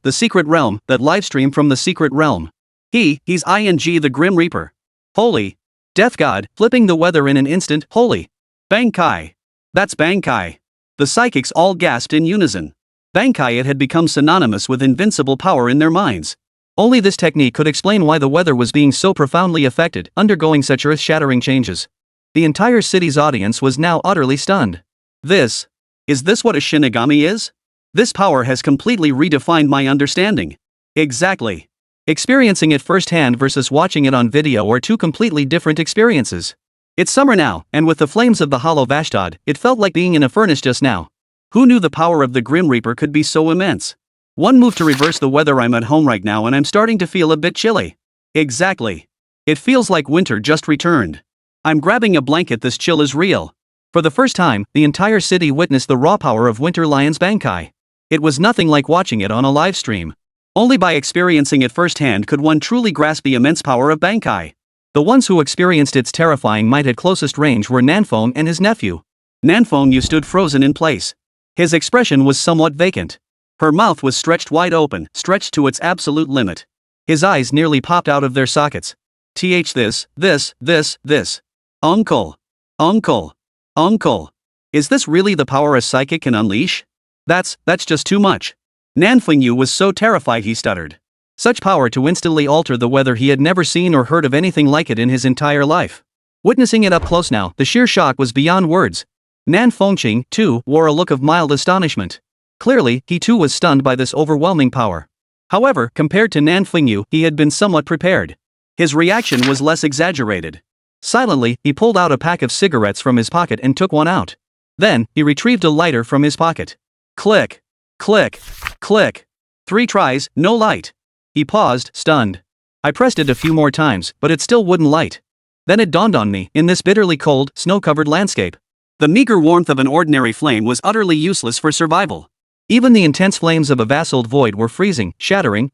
the secret realm, that livestream from the secret realm. He's ing the Grim Reaper. Holy Death God, flipping the weather in an instant. Holy Bankai. That's Bankai. The psychics all gasped in unison. Bankai had become synonymous with invincible power in their minds. Only this technique could explain why the weather was being so profoundly affected, undergoing such earth-shattering changes. The entire city's audience was now utterly stunned. Is this what a Shinigami is? This power has completely redefined my understanding. Exactly. Experiencing it firsthand versus watching it on video are two completely different experiences. It's summer now, and with the flames of the hollow Vashtod, it felt like being in a furnace just now. Who knew the power of the Grim Reaper could be so immense? One move to reverse the weather. I'm at home right now and I'm starting to feel a bit chilly. Exactly. It feels like winter just returned. I'm grabbing a blanket. This chill is real. For the first time, the entire city witnessed the raw power of Winter Lion's Bankai. It was nothing like watching it on a live stream. Only by experiencing it firsthand could one truly grasp the immense power of Bankai. The ones who experienced its terrifying might at closest range were Nanfeng and his nephew. Nanfeng stood frozen in place. His expression was somewhat vacant. Her mouth was stretched wide open, stretched to its absolute limit. His eyes nearly popped out of their sockets. This. Uncle. Is this really the power a psychic can unleash? That's just too much. Nanfeng was so terrified he stuttered. Such power to instantly alter the weather. He had never seen or heard of anything like it in his entire life. Witnessing it up close now, the sheer shock was beyond words. Nanfeng, too, wore a look of mild astonishment. Clearly, he too was stunned by this overwhelming power. However, compared to Nanfeng, he had been somewhat prepared. His reaction was less exaggerated. Silently, he pulled out a pack of cigarettes from his pocket and took one out. Then, he retrieved a lighter from his pocket. Click. Click. Click. 3 tries, no light. He paused, stunned. I pressed it a few more times, but it still wouldn't light. Then it dawned on me, in this bitterly cold, snow-covered landscape, the meager warmth of an ordinary flame was utterly useless for survival. Even the intense flames of a vassalled void were freezing, shattering.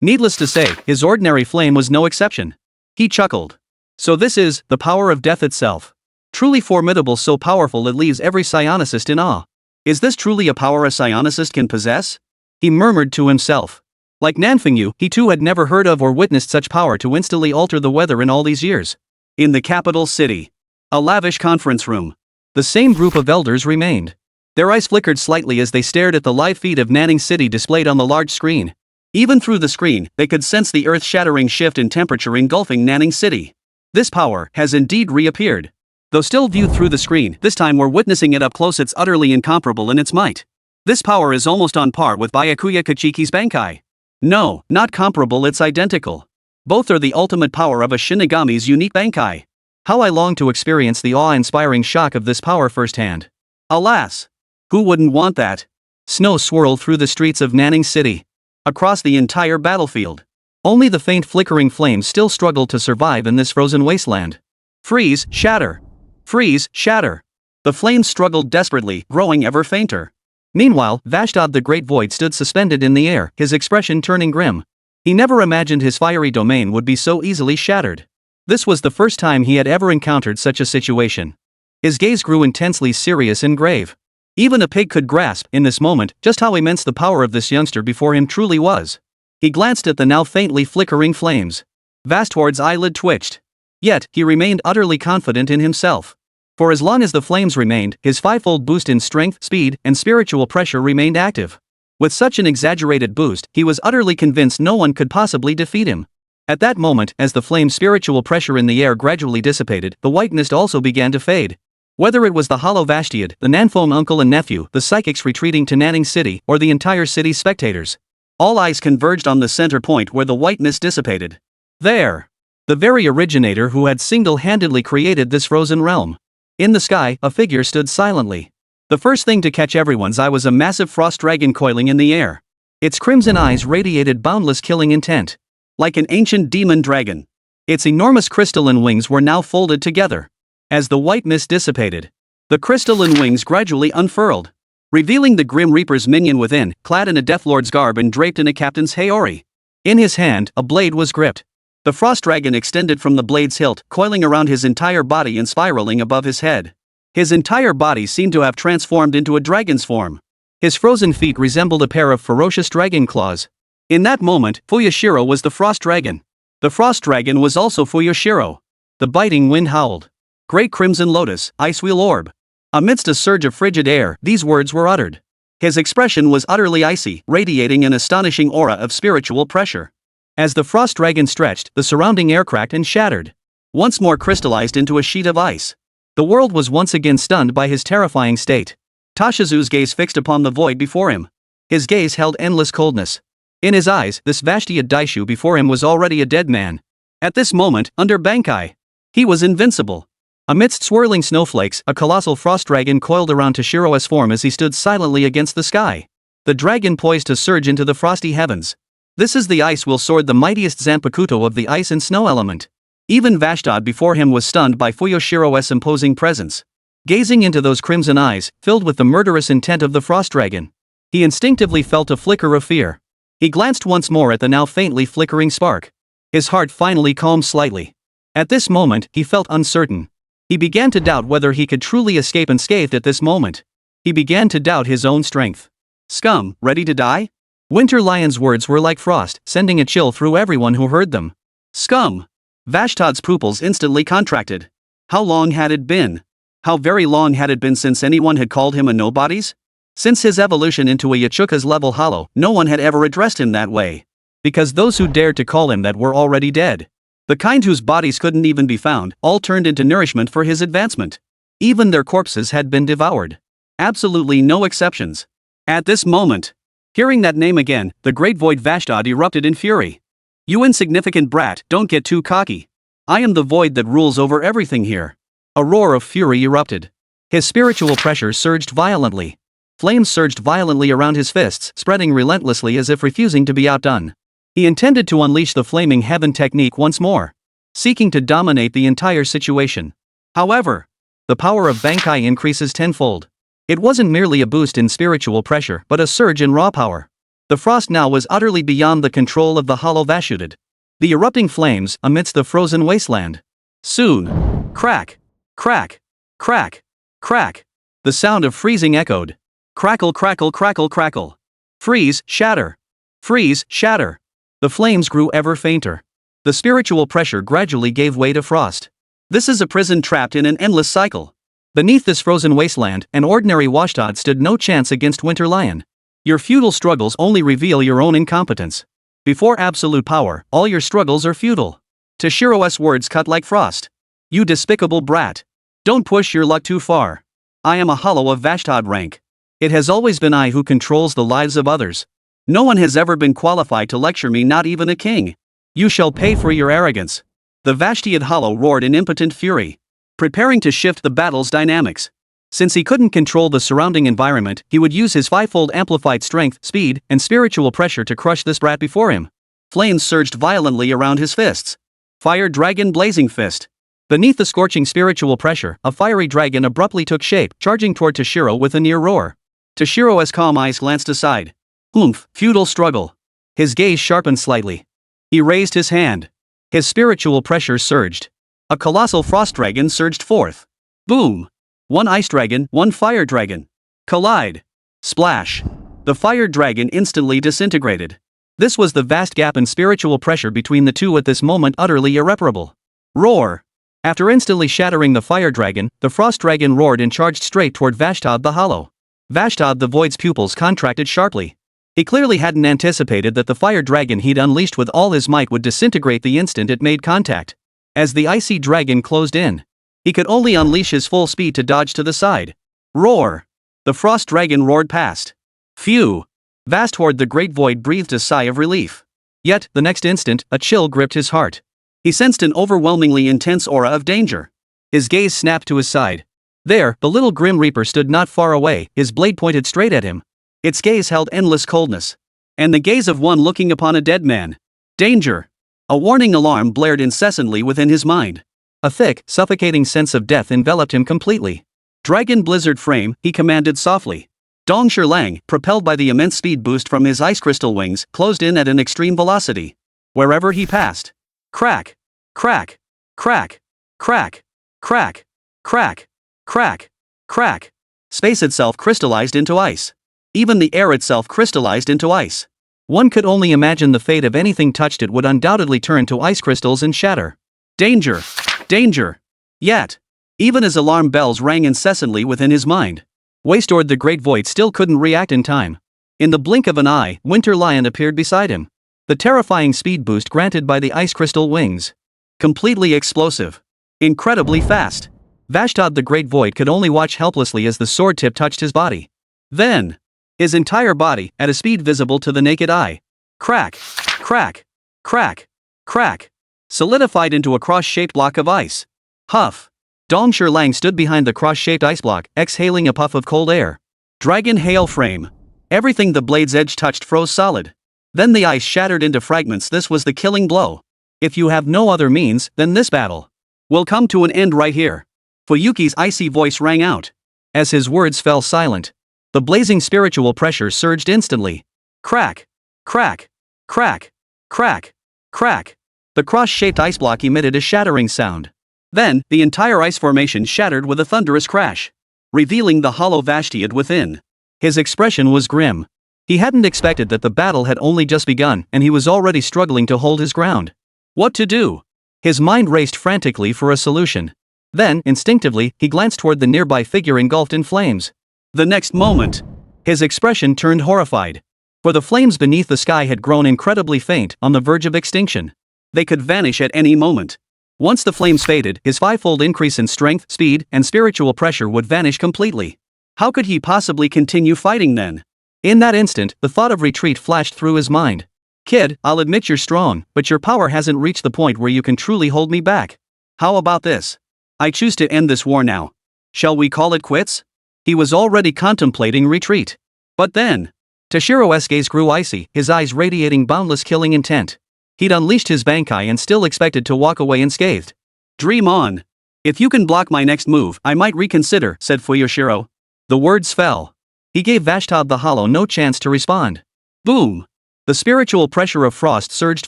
Needless to say, his ordinary flame was no exception. He chuckled. So this is the power of death itself. Truly formidable, so powerful it leaves every psionicist in awe. Is this truly a power a psionicist can possess? He murmured to himself. Like Nanfeng, he too had never heard of or witnessed such power to instantly alter the weather in all these years. In the capital city, a lavish conference room, the same group of elders remained. Their eyes flickered slightly as they stared at the live feed of Nanning City displayed on the large screen. Even through the screen, they could sense the earth-shattering shift in temperature engulfing Nanning City. This power has indeed reappeared. Though still viewed through the screen, this time we're witnessing it up close. It's utterly incomparable in its might. This power is almost on par with Byakuya Kachiki's Bankai. No, not comparable, it's identical. Both are the ultimate power of a Shinigami's unique Bankai. How I long to experience the awe-inspiring shock of this power firsthand. Alas! Who wouldn't want that? Snow swirled through the streets of Nanning City. Across the entire battlefield. Only the faint flickering flames still struggled to survive in this frozen wasteland. Freeze, shatter. Freeze, shatter. The flames struggled desperately, growing ever fainter. Meanwhile, Vashtod the Great Void stood suspended in the air, his expression turning grim. He never imagined his fiery domain would be so easily shattered. This was the first time he had ever encountered such a situation. His gaze grew intensely serious and grave. Even a pig could grasp, in this moment, just how immense the power of this youngster before him truly was. He glanced at the now faintly flickering flames. Vashtord's eyelid twitched. Yet, he remained utterly confident in himself. For as long as the flames remained, his fivefold boost in strength, speed, and spiritual pressure remained active. With such an exaggerated boost, he was utterly convinced no one could possibly defeat him. At that moment, as the flame's spiritual pressure in the air gradually dissipated, the white mist also began to fade. Whether it was the hollow Vashtiad, the Nanfeng uncle and nephew, the psychics retreating to Nanning City, or the entire city's spectators, all eyes converged on the center point where the white mist dissipated. There! The very originator who had single-handedly created this frozen realm. In the sky, a figure stood silently. The first thing to catch everyone's eye was a massive frost dragon coiling in the air. Its crimson eyes radiated boundless killing intent. Like an ancient demon dragon. Its enormous crystalline wings were now folded together. As the white mist dissipated, the crystalline wings gradually unfurled, revealing the Grim Reaper's minion within, clad in a Deathlord's garb and draped in a captain's Heir. In his hand, a blade was gripped. The frost dragon extended from the blade's hilt, coiling around his entire body and spiraling above his head. His entire body seemed to have transformed into a dragon's form. His frozen feet resembled a pair of ferocious dragon claws. In that moment, Fuyashiro was the frost dragon. The frost dragon was also Fuyashiro. The biting wind howled. Great crimson lotus, icewheel orb. Amidst a surge of frigid air, these words were uttered. His expression was utterly icy, radiating an astonishing aura of spiritual pressure. As the frost dragon stretched, the surrounding air cracked and shattered. Once more crystallized into a sheet of ice. The world was once again stunned by his terrifying state. Tashizu's gaze fixed upon the void before him. His gaze held endless coldness. In his eyes, this Vashtiad Daishu before him was already a dead man. At this moment, under Bankai, he was invincible. Amidst swirling snowflakes, a colossal frost dragon coiled around Toshiro's form as he stood silently against the sky. The dragon poised to surge into the frosty heavens. This is the ice will sword, the mightiest Zanpakuto of the ice and snow element. Even Vashtiad before him was stunned by Fuyoshiro's imposing presence. Gazing into those crimson eyes, filled with the murderous intent of the frost dragon, he instinctively felt a flicker of fear. He glanced once more at the now faintly flickering spark. His heart finally calmed slightly. At this moment, he felt uncertain. He began to doubt whether he could truly escape unscathed at this moment. He began to doubt his own strength. Scum, ready to die? Winter Lion's words were like frost, sending a chill through everyone who heard them. Scum! Vashtiad's pupils instantly contracted. How long had it been? How very long had it been since anyone had called him a nobodies? Since his evolution into a Yachuka's level hollow, no one had ever addressed him that way. Because those who dared to call him that were already dead. The kind whose bodies couldn't even be found, all turned into nourishment for his advancement. Even their corpses had been devoured. Absolutely no exceptions. At this moment, hearing that name again, the great void Vashtiad erupted in fury. You insignificant brat, don't get too cocky. I am the void that rules over everything here. A roar of fury erupted. His spiritual pressure surged violently. Flames surged violently around his fists, spreading relentlessly as if refusing to be outdone. He intended to unleash the flaming heaven technique once more, seeking to dominate the entire situation. However, the power of Bankai increases tenfold. It wasn't merely a boost in spiritual pressure but a surge in raw power. The frost now was utterly beyond the control of the hollow Vashtiad. The erupting flames amidst the frozen wasteland. Soon, crack, crack, crack, crack. The sound of freezing echoed. Crackle, crackle, crackle, crackle. Freeze, shatter. Freeze, shatter. The flames grew ever fainter. The spiritual pressure gradually gave way to frost. This is a prison trapped in an endless cycle. Beneath this frozen wasteland, an ordinary Vashtiad stood no chance against Winter Lion. Your futile struggles only reveal your own incompetence. Before absolute power, all your struggles are futile. Toshiro's words cut like frost. You despicable brat. Don't push your luck too far. I am a hollow of Vashtiad rank. It has always been I who controls the lives of others. No one has ever been qualified to lecture me, not even a king. You shall pay for your arrogance. The Vashtiad hollow roared in impotent fury, preparing to shift the battle's dynamics. Since he couldn't control the surrounding environment, he would use his fivefold amplified strength, speed, and spiritual pressure to crush this brat before him. Flames surged violently around his fists. Fire Dragon Blazing Fist. Beneath the scorching spiritual pressure, a fiery dragon abruptly took shape, charging toward Toshiro with a near roar. Toshiro's calm eyes glanced aside. Oomph, futile struggle. His gaze sharpened slightly. He raised his hand. His spiritual pressure surged. A colossal frost dragon surged forth. Boom! One ice dragon, one fire dragon. Collide. Splash. The fire dragon instantly disintegrated. This was the vast gap in spiritual pressure between the two at this moment utterly irreparable. Roar. After instantly shattering the fire dragon, the frost dragon roared and charged straight toward Vashtiad the Hollow. Vashtiad the Void's pupils contracted sharply. He clearly hadn't anticipated that the fire dragon he'd unleashed with all his might would disintegrate the instant it made contact. As the icy dragon closed in, he could only unleash his full speed to dodge to the side. Roar! The frost dragon roared past. Phew! Vasthord the Great Void breathed a sigh of relief. Yet, the next instant, a chill gripped his heart. He sensed an overwhelmingly intense aura of danger. His gaze snapped to his side. There, the little Grim Reaper stood not far away, his blade pointed straight at him. Its gaze held endless coldness. And the gaze of one looking upon a dead man. Danger! A warning alarm blared incessantly within his mind. A thick, suffocating sense of death enveloped him completely. Dragon Blizzard Frame, he commanded softly. Dong Shirlang, propelled by the immense speed boost from his ice crystal wings, closed in at an extreme velocity. Wherever he passed. Crack! Crack! Crack! Crack! Crack! Crack! Crack! Crack! Space itself crystallized into ice. Even the air itself crystallized into ice. One could only imagine the fate of anything touched it would undoubtedly turn to ice crystals and shatter. Danger! Danger! Yet, even as alarm bells rang incessantly within his mind, Wastord the Great Void still couldn't react in time. In the blink of an eye, Winter Lion appeared beside him. The terrifying speed boost granted by the ice crystal wings. Completely explosive. Incredibly fast. Vashtiad the Great Void could only watch helplessly as the sword tip touched his body. Then, his entire body, at a speed visible to the naked eye, Crack, crack, crack, crack. Solidified into a cross-shaped block of ice. Huff. Dong Lang stood behind the cross-shaped ice block, exhaling a puff of cold air. Dragon hail frame. Everything the blade's edge touched froze solid. Then the ice shattered into fragments. This was the killing blow. If you have no other means, then this battle will come to an end right here. Fuyuki's icy voice rang out. As his words fell silent, the blazing spiritual pressure surged instantly. Crack, crack, crack, crack, crack. The cross-shaped ice block emitted a shattering sound. Then, the entire ice formation shattered with a thunderous crash, revealing the hollow Vashtiad within. His expression was grim. He hadn't expected that the battle had only just begun, and he was already struggling to hold his ground. What to do? His mind raced frantically for a solution. Then, instinctively, he glanced toward the nearby figure engulfed in flames. The next moment, his expression turned horrified. For the flames beneath the sky had grown incredibly faint, on the verge of extinction. They could vanish at any moment. Once the flames faded, his fivefold increase in strength, speed, and spiritual pressure would vanish completely. How could he possibly continue fighting then? In that instant, the thought of retreat flashed through his mind. Kid, I'll admit you're strong, but your power hasn't reached the point where you can truly hold me back. How about this? I choose to end this war now. Shall we call it quits? He was already contemplating retreat. But then, Tashiro's gaze grew icy, his eyes radiating boundless killing intent. He'd unleashed his Bankai and still expected to walk away unscathed. Dream on. If you can block my next move, I might reconsider, said Fuyushiro. The words fell. He gave Vashtiad the Hollow no chance to respond. Boom! The spiritual pressure of frost surged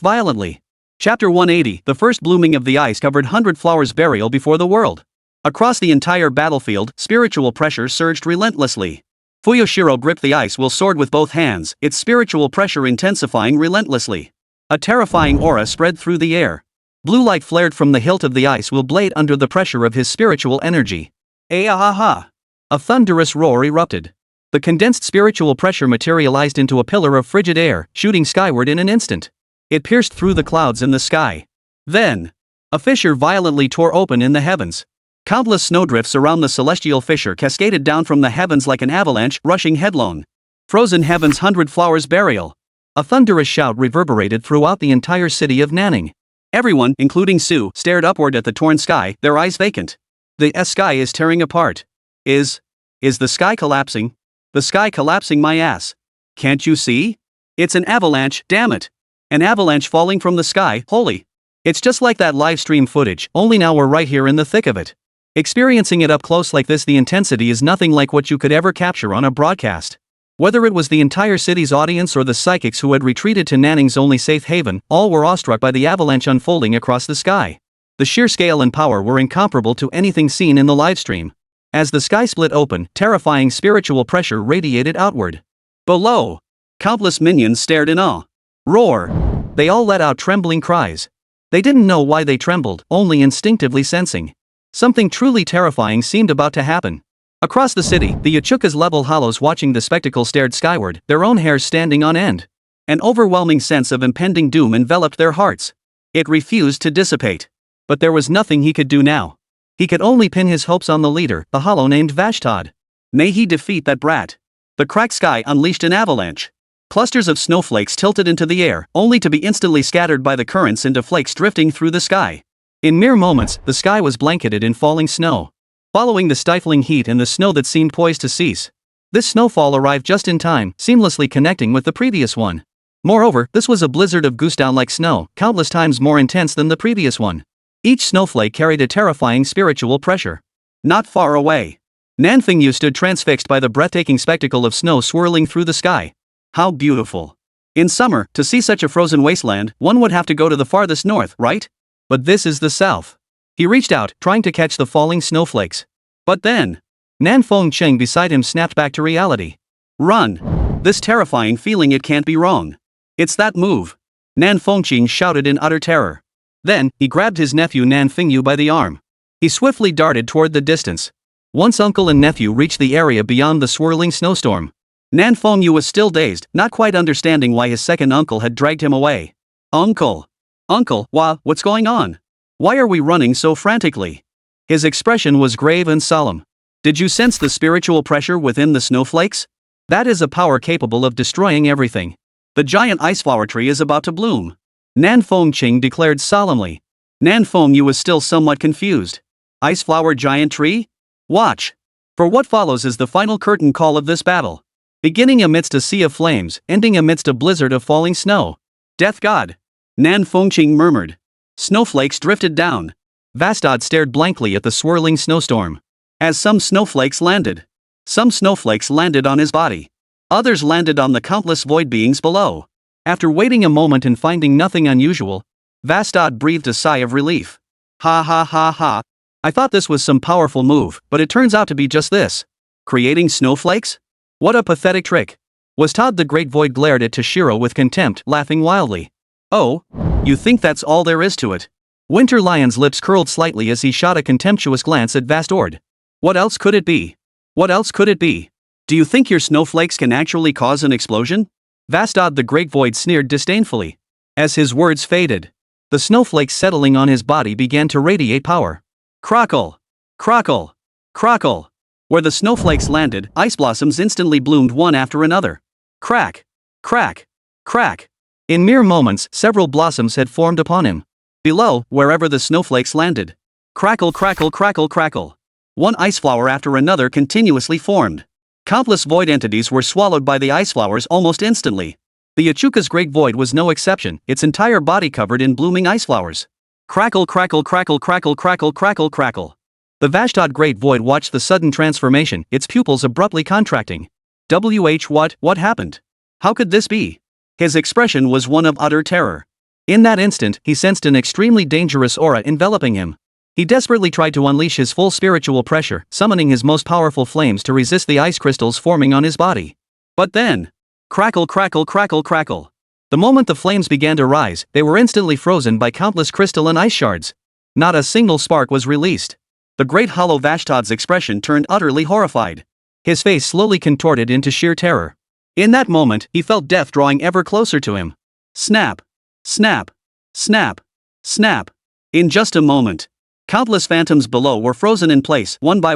violently. Chapter 180, the first blooming of the ice-covered 100 flowers burial before the world. Across the entire battlefield, spiritual pressure surged relentlessly. Fuyushiro gripped the ice will sword with both hands, its spiritual pressure intensifying relentlessly. A terrifying aura spread through the air. Blue light flared from the hilt of the ice will blade under the pressure of his spiritual energy. Aahaha! A thunderous roar erupted. The condensed spiritual pressure materialized into a pillar of frigid air, shooting skyward in an instant. It pierced through the clouds in the sky. Then, a fissure violently tore open in the heavens. Countless snowdrifts around the celestial fissure cascaded down from the heavens like an avalanche, rushing headlong. Frozen Heaven's 100 flowers burial. A thunderous shout reverberated throughout the entire city of Nanning. Everyone, including Sue, stared upward at the torn sky, their eyes vacant. The sky is tearing apart. Is the sky collapsing? The sky collapsing my ass. Can't you see? It's an avalanche, damn it. An avalanche falling from the sky, holy. It's just like that live stream footage, only now we're right here in the thick of it. Experiencing it up close like this, the intensity is nothing like what you could ever capture on a broadcast. Whether it was the entire city's audience or the psychics who had retreated to Nanning's only safe haven, all were awestruck by the avalanche unfolding across the sky. The sheer scale and power were incomparable to anything seen in the livestream. As the sky split open, terrifying spiritual pressure radiated outward. Below, countless minions stared in awe. Roar! They all let out trembling cries. They didn't know why they trembled, only instinctively sensing something truly terrifying seemed about to happen. Across the city, the Yachuka's level hollows watching the spectacle stared skyward, their own hairs standing on end. An overwhelming sense of impending doom enveloped their hearts. It refused to dissipate. But there was nothing he could do now. He could only pin his hopes on the leader, the hollow named Vashtiad. May he defeat that brat. The cracked sky unleashed an avalanche. Clusters of snowflakes tilted into the air, only to be instantly scattered by the currents into flakes drifting through the sky. In mere moments, the sky was blanketed in falling snow. Following the stifling heat and the snow that seemed poised to cease. This snowfall arrived just in time, seamlessly connecting with the previous one. Moreover, this was a blizzard of goose-down-like snow, countless times more intense than the previous one. Each snowflake carried a terrifying spiritual pressure. Not far away, Nanfingyu stood transfixed by the breathtaking spectacle of snow swirling through the sky. How beautiful. In summer, to see such a frozen wasteland, one would have to go to the farthest north, right? But this is the south. He reached out, trying to catch the falling snowflakes. But then, Nan Fengcheng beside him snapped back to reality. Run! This terrifying feeling, it can't be wrong. It's that move. Nan Fengcheng shouted in utter terror. Then, he grabbed his nephew Nan Fengyu by the arm. He swiftly darted toward the distance. Once uncle and nephew reached the area beyond the swirling snowstorm, Nan Fengyu was still dazed, not quite understanding why his second uncle had dragged him away. Uncle! Uncle, what's going on? Why are we running so frantically? His expression was grave and solemn. Did you sense the spiritual pressure within the snowflakes? That is a power capable of destroying everything. The giant ice flower tree is about to bloom. Nan Fengqing declared solemnly. Nan Fengyu was still somewhat confused. Ice flower giant tree? Watch. For what follows is the final curtain call of this battle. Beginning amidst a sea of flames, ending amidst a blizzard of falling snow. Death God. Nan Fengqing murmured. Snowflakes drifted down. Vastad stared blankly at the swirling snowstorm. As some snowflakes landed. Some snowflakes landed on his body. Others landed on the countless void beings below. After waiting a moment and finding nothing unusual, Vastad breathed a sigh of relief. Ha ha ha ha. I thought this was some powerful move, but it turns out to be just this. Creating snowflakes? What a pathetic trick. Wastad the Great Void glared at Toshiro with contempt, laughing wildly. Oh? You think that's all there is to it? Winter Lion's lips curled slightly as he shot a contemptuous glance at Vastord. What else could it be? What else could it be? Do you think your snowflakes can actually cause an explosion? Vastad the Great Void sneered disdainfully. As his words faded, the snowflakes settling on his body began to radiate power. Crackle! Crackle! Crackle! Where the snowflakes landed, ice blossoms instantly bloomed one after another. Crack! Crack! Crack! In mere moments, several blossoms had formed upon him. Below, wherever the snowflakes landed. Crackle, crackle, crackle, crackle. One ice flower after another continuously formed. Countless void entities were swallowed by the ice flowers almost instantly. The Echuka's Great Void was no exception, its entire body covered in blooming ice flowers. Crackle, crackle, crackle, crackle, crackle, crackle, crackle. The Vastad Great Void watched the sudden transformation, its pupils abruptly contracting. What happened? How could this be? His expression was one of utter terror. In that instant, he sensed an extremely dangerous aura enveloping him. He desperately tried to unleash his full spiritual pressure, summoning his most powerful flames to resist the ice crystals forming on his body. But then, crackle, crackle, crackle, crackle. The moment the flames began to rise, they were instantly frozen by countless crystalline ice shards. Not a single spark was released. The great hollow Vastad's expression turned utterly horrified. His face slowly contorted into sheer terror. In that moment, he felt death drawing ever closer to him. Snap! Snap! Snap! Snap! In just a moment, countless phantoms below were frozen in place, one by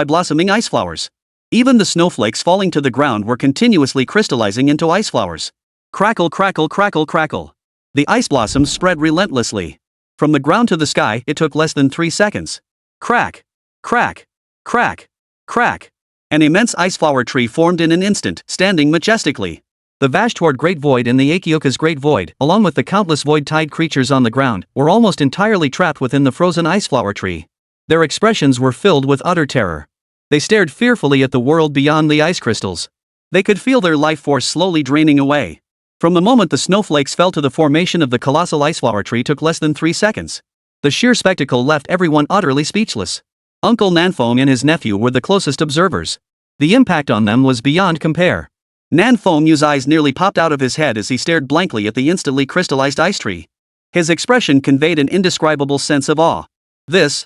blossoming ice flowers. Even the snowflakes falling to the ground were continuously crystallizing into ice flowers. Crackle, crackle, crackle, crackle. The ice blossoms spread relentlessly. From the ground to the sky, it took less than 3 seconds. Crack! Crack! Crack! Crack! An immense ice flower tree formed in an instant, standing majestically. The Vastord Great Void and the Akioka's Great Void, along with the countless void-tide creatures on the ground, were almost entirely trapped within the frozen ice flower tree. Their expressions were filled with utter terror. They stared fearfully at the world beyond the ice crystals. They could feel their life force slowly draining away. From the moment the snowflakes fell to the formation of the colossal ice flower tree took less than 3 seconds. The sheer spectacle left everyone utterly speechless. Uncle Nanfeng and his nephew were the closest observers. The impact on them was beyond compare. Nanfeng's eyes nearly popped out of his head as he stared blankly at the instantly crystallized ice tree. His expression conveyed an indescribable sense of awe. This.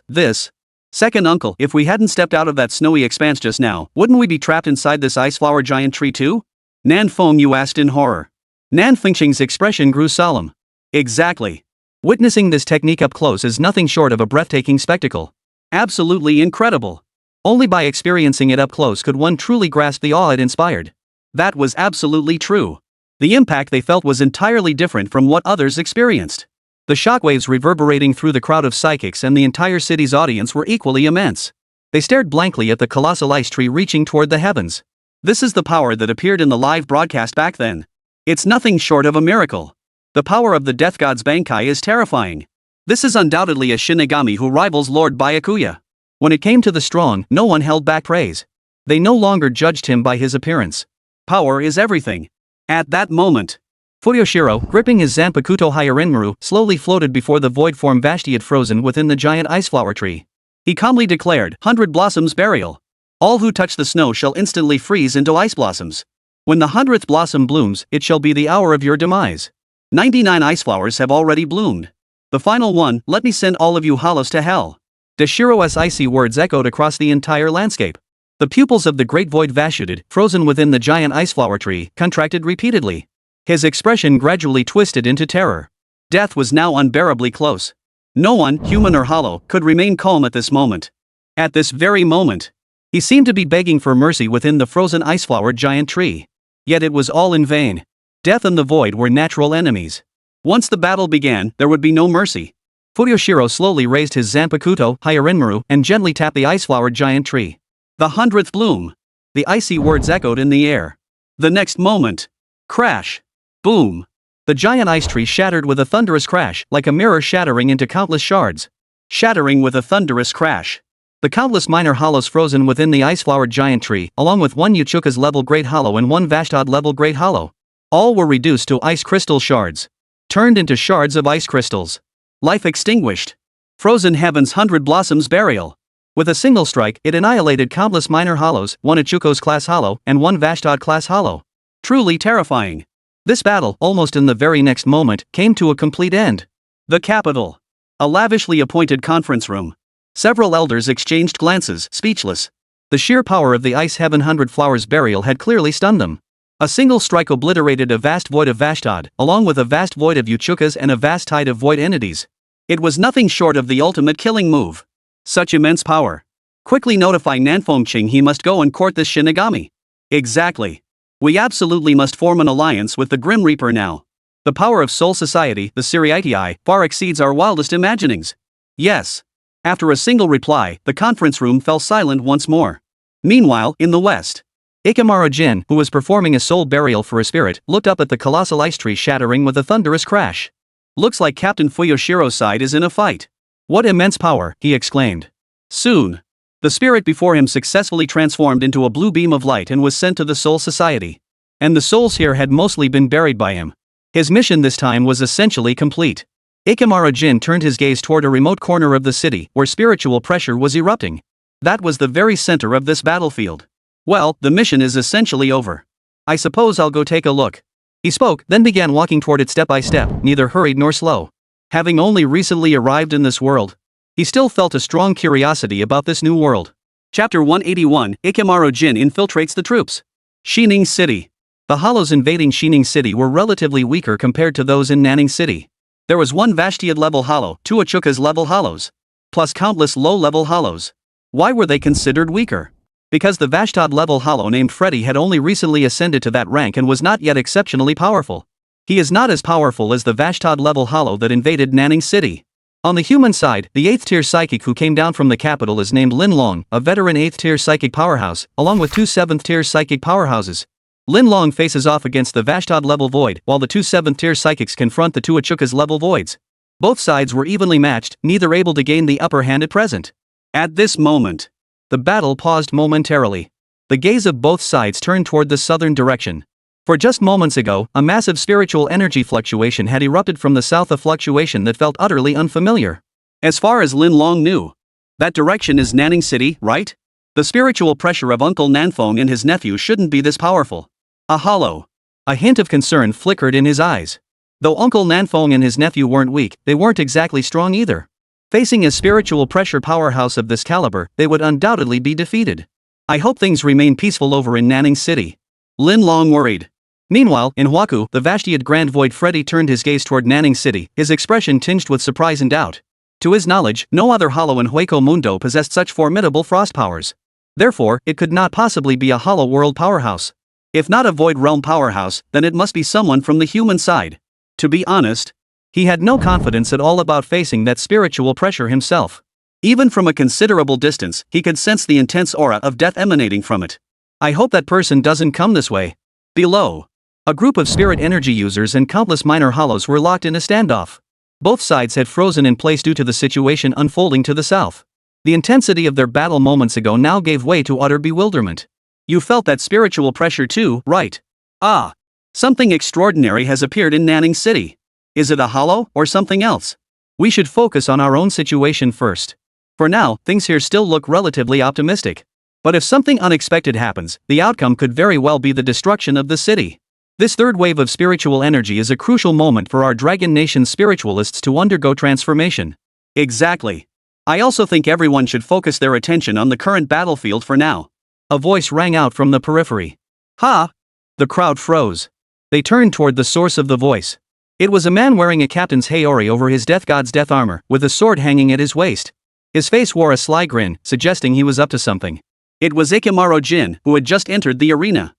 Second uncle, if we hadn't stepped out of that snowy expanse just now, wouldn't we be trapped inside this ice flower giant tree too? Nanfeng asked in horror. Nan Fengqing's expression grew solemn. Exactly. Witnessing this technique up close is nothing short of a breathtaking spectacle. Absolutely incredible. Only by experiencing it up close could one truly grasp the awe it inspired. That was absolutely true. The impact they felt was entirely different from what others experienced. The shockwaves reverberating through the crowd of psychics and the entire city's audience were equally immense. They stared blankly at the colossal ice tree reaching toward the heavens. This is the power that appeared in the live broadcast back then. It's nothing short of a miracle. The power of the death god's Bankai is terrifying. This is undoubtedly a Shinigami who rivals Lord Byakuya. When it came to the strong, no one held back praise. They no longer judged him by his appearance. Power is everything. At that moment, Fuyoshiro, gripping his Zanpakuto Hyarinmaru, slowly floated before the void form Vashti had frozen within the giant ice flower tree. He calmly declared, 100 blossoms burial. All who touch the snow shall instantly freeze into ice blossoms. When the 100th blossom blooms, it shall be the hour of your demise. 99 ice flowers have already bloomed. The final one, let me send all of you hollows to hell. Dashiro's icy words echoed across the entire landscape. The pupils of the great void Vasudid, frozen within the giant ice flower tree, contracted repeatedly. His expression gradually twisted into terror. Death was now unbearably close. No one, human or hollow, could remain calm at this moment. At this very moment, he seemed to be begging for mercy within the frozen ice flower giant tree. Yet it was all in vain. Death and the void were natural enemies. Once the battle began, there would be no mercy. Fuyoshiro slowly raised his Zanpakuto, Heirinmaru, and gently tapped the ice-flowered giant tree. The 100th bloom. The icy words echoed in the air. The next moment. Crash. Boom. The giant ice tree shattered with a thunderous crash, like a mirror shattering into countless shards. Shattering with a thunderous crash. The countless minor hollows frozen within the ice-flowered giant tree, along with one Uchuka's level Great Hollow and one Vashtod level Great Hollow. All were reduced to ice crystal shards. Turned into shards of ice crystals. Life extinguished. Frozen Heaven's 100 Blossoms Burial. With a single strike, it annihilated countless minor hollows, one Ichuko's class hollow, and one Vashtod class hollow. Truly terrifying. This battle, almost in the very next moment, came to a complete end. The capital. A lavishly appointed conference room. Several elders exchanged glances, speechless. The sheer power of the Ice Heaven 100 Flowers Burial had clearly stunned them. A single strike obliterated a vast void of Vashtod, along with a vast void of Uchukas and a vast tide of void entities. It was nothing short of the ultimate killing move. Such immense power. Quickly notify Nanfengqing he must go and court this Shinigami. Exactly. We absolutely must form an alliance with the Grim Reaper now. The power of Soul Society, the Siriitii, far exceeds our wildest imaginings. Yes. After a single reply, the conference room fell silent once more. Meanwhile, in the west. Ikamaru Jin, who was performing a soul burial for a spirit, looked up at the colossal ice tree shattering with a thunderous crash. Looks like Captain Fuyoshiro's side is in a fight. What immense power, he exclaimed. Soon. The spirit before him successfully transformed into a blue beam of light and was sent to the Soul Society. And the souls here had mostly been buried by him. His mission this time was essentially complete. Ikamaru Jin turned his gaze toward a remote corner of the city, where spiritual pressure was erupting. That was the very center of this battlefield. Well, the mission is essentially over. I suppose I'll go take a look. He spoke, then began walking toward it step by step, neither hurried nor slow. Having only recently arrived in this world, he still felt a strong curiosity about this new world. Chapter 181, Ikamaru Jin infiltrates the troops. Shining City. The hollows invading Shining City were relatively weaker compared to those in Nanning City. There was one Vashtiad level hollow, two Achuka's level hollows, plus countless low-level hollows. Why were they considered weaker? Because the Vashtod level hollow named Freddy had only recently ascended to that rank and was not yet exceptionally powerful. He is not as powerful as the Vashtod level hollow that invaded Nanning City. On the human side, the 8th tier psychic who came down from the capital is named Lin Long, a veteran 8th tier psychic powerhouse, along with two 7th tier psychic powerhouses. Lin Long faces off against the Vashtod level void, while the two 7th tier psychics confront the two Achuka's level voids. Both sides were evenly matched, neither able to gain the upper hand at present. At this moment, the battle paused momentarily. The gaze of both sides turned toward the southern direction. For just moments ago, a massive spiritual energy fluctuation had erupted from the south, a fluctuation that felt utterly unfamiliar. As far as Lin Long knew, that direction is Nanning City, right? The spiritual pressure of Uncle Nanfeng and his nephew shouldn't be this powerful. A hollow. A hint of concern flickered in his eyes. Though Uncle Nanfeng and his nephew weren't weak, they weren't exactly strong either. Facing a spiritual pressure powerhouse of this caliber, they would undoubtedly be defeated. I hope things remain peaceful over in Nanning City. Lin Long worried. Meanwhile, in Huaku, the Vashtiad Grand Void Freddy turned his gaze toward Nanning City, his expression tinged with surprise and doubt. To his knowledge, no other hollow in Hueco Mundo possessed such formidable frost powers. Therefore, it could not possibly be a hollow world powerhouse. If not a Void Realm powerhouse, then it must be someone from the human side. To be honest, he had no confidence at all about facing that spiritual pressure himself. Even from a considerable distance, he could sense the intense aura of death emanating from it. I hope that person doesn't come this way. Below, a group of spirit energy users and countless minor hollows were locked in a standoff. Both sides had frozen in place due to the situation unfolding to the south. The intensity of their battle moments ago now gave way to utter bewilderment. You felt that spiritual pressure too, right? Ah. Something extraordinary has appeared in Nanning City. Is it a hollow, or something else? We should focus on our own situation first. For now, things here still look relatively optimistic. But if something unexpected happens, the outcome could very well be the destruction of the city. This third wave of spiritual energy is a crucial moment for our Dragon Nation's spiritualists to undergo transformation. Exactly. I also think everyone should focus their attention on the current battlefield for now. A voice rang out from the periphery. Ha! The crowd froze. They turned toward the source of the voice. It was a man wearing a captain's Heir over his death god's death armor, with a sword hanging at his waist. His face wore a sly grin, suggesting he was up to something. It was Ikamaru Jin, who had just entered the arena.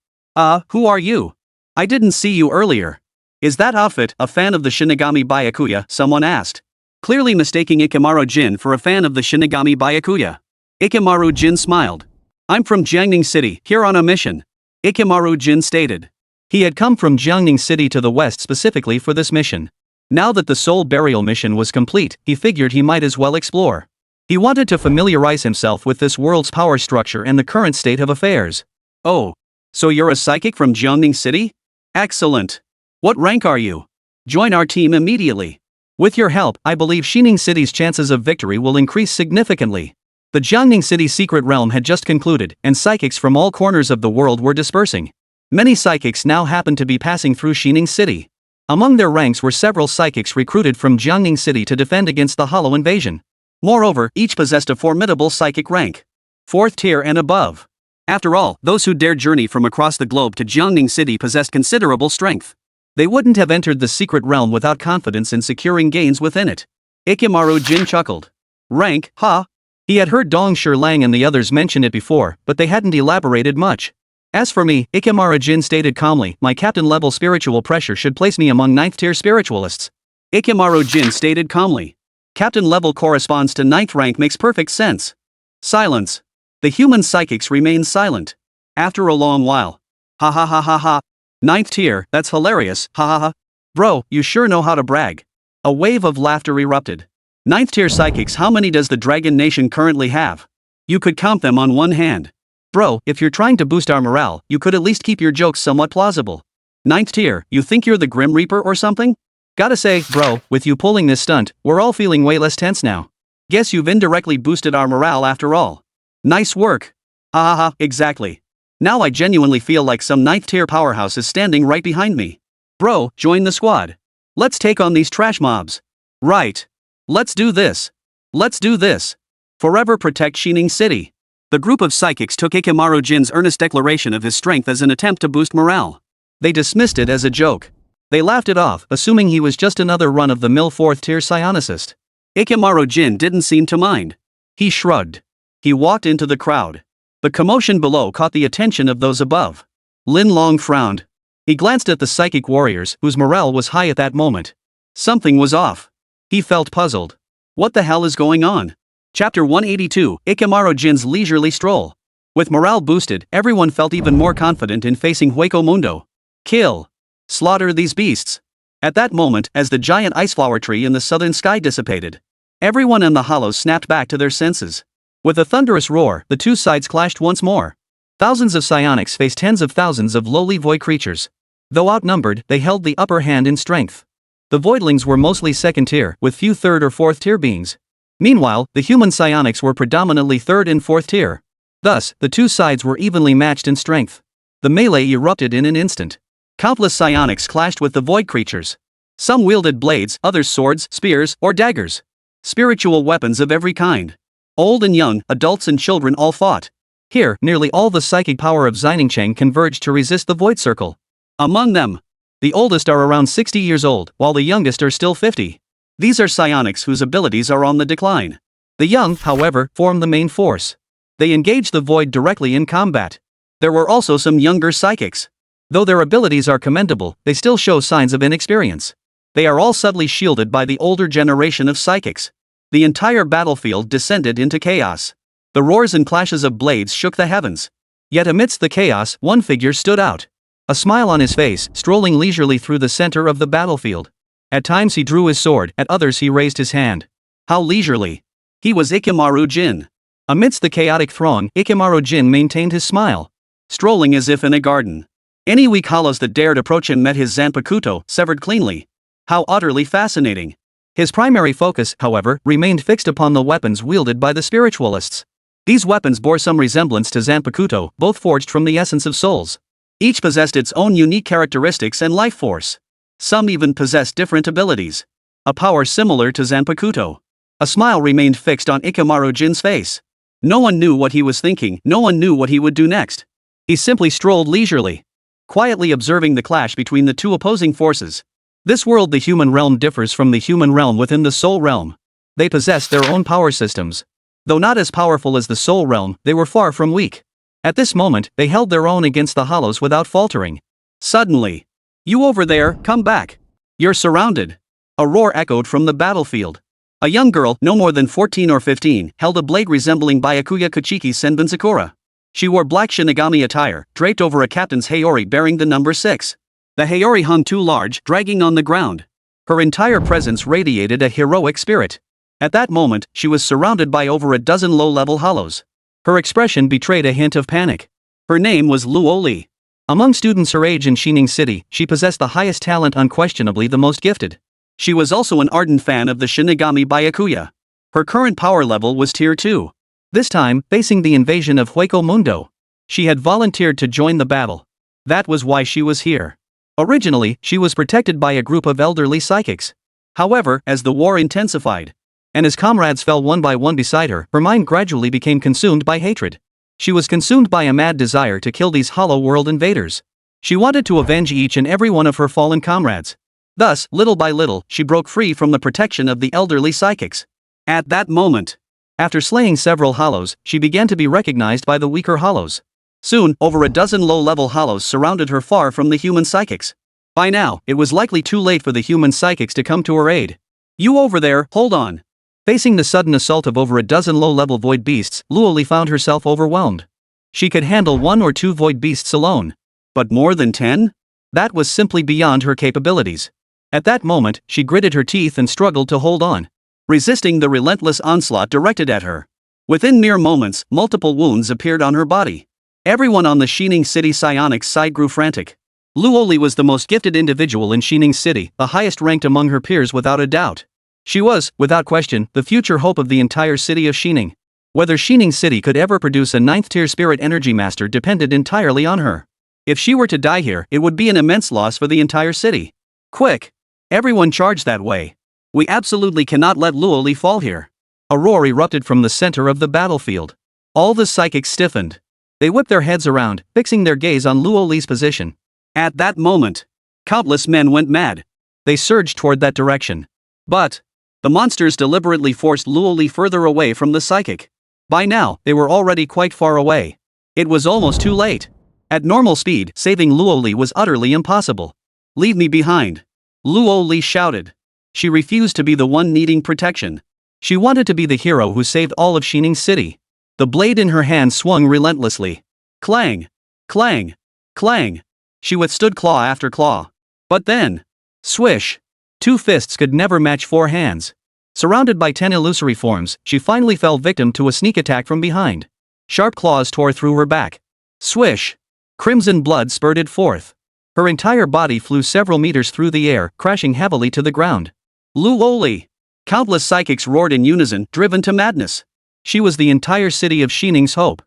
Who are you? I didn't see you earlier. Is that outfit a fan of the Shinigami Byakuya? Someone asked. Clearly mistaking Ikamaru Jin for a fan of the Shinigami Byakuya. Ikamaru Jin smiled. I'm from Jiangning City, here on a mission. Ikamaru Jin stated. He had come from Jiangning City to the west specifically for this mission. Now that the soul burial mission was complete, he figured he might as well explore. He wanted to familiarize himself with this world's power structure and the current state of affairs. Oh. So you're a psychic from Jiangning City? Excellent. What rank are you? Join our team immediately. With your help, I believe Xining City's chances of victory will increase significantly. The Jiangning City secret realm had just concluded, and psychics from all corners of the world were dispersing. Many psychics now happened to be passing through Xining City. Among their ranks were several psychics recruited from Jiangning City to defend against the Hollow invasion. Moreover, each possessed a formidable psychic rank. 4th tier and above. After all, those who dared journey from across the globe to Jiangning City possessed considerable strength. They wouldn't have entered the secret realm without confidence in securing gains within it. Ikamaru Jin chuckled. Rank, huh? He had heard Dong Lang and the others mention it before, but they hadn't elaborated much. As for me, Ikamaru Jin stated calmly, my captain-level spiritual pressure should place me among 9th-tier spiritualists. Ikamaru Jin stated calmly. Captain level corresponds to 9th rank makes perfect sense. Silence. The human psychics remained silent. After a long while. Ha ha ha ha ha. 9th tier, that's hilarious, ha ha ha. Bro, you sure know how to brag. A wave of laughter erupted. 9th tier psychics, how many does the Dragon Nation currently have? You could count them on one hand. Bro, if you're trying to boost our morale, you could at least keep your jokes somewhat plausible. 9th tier, you think you're the Grim Reaper or something? Gotta say, bro, with you pulling this stunt, we're all feeling way less tense now. Guess you've indirectly boosted our morale after all. Nice work. Ha ha ha, exactly. Now I genuinely feel like some 9th tier powerhouse is standing right behind me. Bro, join the squad. Let's take on these trash mobs. Right. Let's do this. Let's do this. Forever protect Xining City. The group of psychics took Ikamaru Jin's earnest declaration of his strength as an attempt to boost morale. They dismissed it as a joke. They laughed it off, assuming he was just another run-of-the-mill 4th tier psionicist. Ikamaru Jin didn't seem to mind. He shrugged. He walked into the crowd. The commotion below caught the attention of those above. Lin Long frowned. He glanced at the psychic warriors, whose morale was high at that moment. Something was off. He felt puzzled. What the hell is going on? Chapter 182, Ikamaru Jin's leisurely stroll. With morale boosted, everyone felt even more confident in facing Hueco Mundo. Kill. Slaughter these beasts. At that moment, as the giant iceflower tree in the southern sky dissipated, everyone in the hollows snapped back to their senses. With a thunderous roar, the two sides clashed once more. Thousands of psionics faced tens of thousands of lowly void creatures. Though outnumbered, they held the upper hand in strength. The voidlings were mostly 2nd tier, with few 3rd or 4th tier beings. Meanwhile, the human psionics were predominantly 3rd and 4th tier. Thus, the two sides were evenly matched in strength. The melee erupted in an instant. Countless psionics clashed with the void creatures. Some wielded blades, others swords, spears, or daggers. Spiritual weapons of every kind. Old and young, adults and children all fought. Here, nearly all the psychic power of Xiningcheng converged to resist the void circle. Among them, the oldest are around 60 years old, while the youngest are still 50. These are psionics whose abilities are on the decline. The young, however, form the main force. They engage the void directly in combat. There were also some younger psychics. Though their abilities are commendable, they still show signs of inexperience. They are all subtly shielded by the older generation of psychics. The entire battlefield descended into chaos. The roars and clashes of blades shook the heavens. Yet amidst the chaos, one figure stood out. A smile on his face, strolling leisurely through the center of the battlefield. At times he drew his sword, at others he raised his hand. How leisurely. He was Ikamaru Jin. Amidst the chaotic throng, Ikamaru Jin maintained his smile. Strolling as if in a garden. Any weak hollows that dared approach him met his Zanpakuto, severed cleanly. How utterly fascinating. His primary focus, however, remained fixed upon the weapons wielded by the spiritualists. These weapons bore some resemblance to Zanpakuto, both forged from the essence of souls. Each possessed its own unique characteristics and life force. Some even possessed different abilities. A power similar to Zanpakuto. A smile remained fixed on Ikamaru Jin's face. No one knew what he was thinking, no one knew what he would do next. He simply strolled leisurely, quietly observing the clash between the two opposing forces. This world, the human realm, differs from the human realm within the soul realm. They possess their own power systems. Though not as powerful as the soul realm, they were far from weak. At this moment, they held their own against the hollows without faltering. Suddenly, You over there, come back. You're surrounded. A roar echoed from the battlefield. A young girl, no more than 14 or 15, held a blade resembling Byakuya Kuchiki's Senbon Sakura. She wore black Shinigami attire, draped over a captain's Heori bearing the number 6. The Heori hung too large, dragging on the ground. Her entire presence radiated a heroic spirit. At that moment, she was surrounded by over a dozen low-level hollows. Her expression betrayed a hint of panic. Her name was Luoli. Among students her age in Shining City, she possessed the highest talent, unquestionably the most gifted. She was also an ardent fan of the Shinigami Byakuya. Her current power level was Tier 2. This time, facing the invasion of Hueco Mundo. She had volunteered to join the battle. That was why she was here. Originally, she was protected by a group of elderly psychics. However, as the war intensified, and as comrades fell one by one beside her, her mind gradually became consumed by hatred. She was consumed by a mad desire to kill these hollow world invaders. She wanted to avenge each and every one of her fallen comrades. Thus, little by little, she broke free from the protection of the elderly psychics. At that moment, after slaying several hollows, she began to be recognized by the weaker hollows. Soon, over a dozen low-level hollows surrounded her far from the human psychics. By now, it was likely too late for the human psychics to come to her aid. You over there, hold on. Facing the sudden assault of over a dozen low-level void beasts, Luoli found herself overwhelmed. She could handle 1 or 2 void beasts alone. But more than 10? That was simply beyond her capabilities. At that moment, she gritted her teeth and struggled to hold on, resisting the relentless onslaught directed at her. Within mere moments, multiple wounds appeared on her body. Everyone on the Shining City psionics side grew frantic. Luoli was the most gifted individual in Shining City, the highest ranked among her peers without a doubt. She was, without question, the future hope of the entire city of Shining. Whether Shining City could ever produce a 9th-tier spirit energy master depended entirely on her. If she were to die here, it would be an immense loss for the entire city. Quick! Everyone charge that way. We absolutely cannot let Luoli fall here. A roar erupted from the center of the battlefield. All the psychics stiffened. They whipped their heads around, fixing their gaze on Luoli's position. At that moment, countless men went mad. They surged toward that direction. But the monsters deliberately forced Luoli further away from the psychic. By now, they were already quite far away. It was almost too late. At normal speed, saving Luoli was utterly impossible. Leave me behind. Luoli shouted. She refused to be the one needing protection. She wanted to be the hero who saved all of Shining City. The blade in her hand swung relentlessly. Clang! Clang! Clang! She withstood claw after claw. But then, swish! 2 fists could never match 4 hands. Surrounded by 10 illusory forms, she finally fell victim to a sneak attack from behind. Sharp claws tore through her back. Swish! Crimson blood spurted forth. Her entire body flew several meters through the air, crashing heavily to the ground. Luoli! Countless psychics roared in unison, driven to madness. She was the entire city of Shining's hope.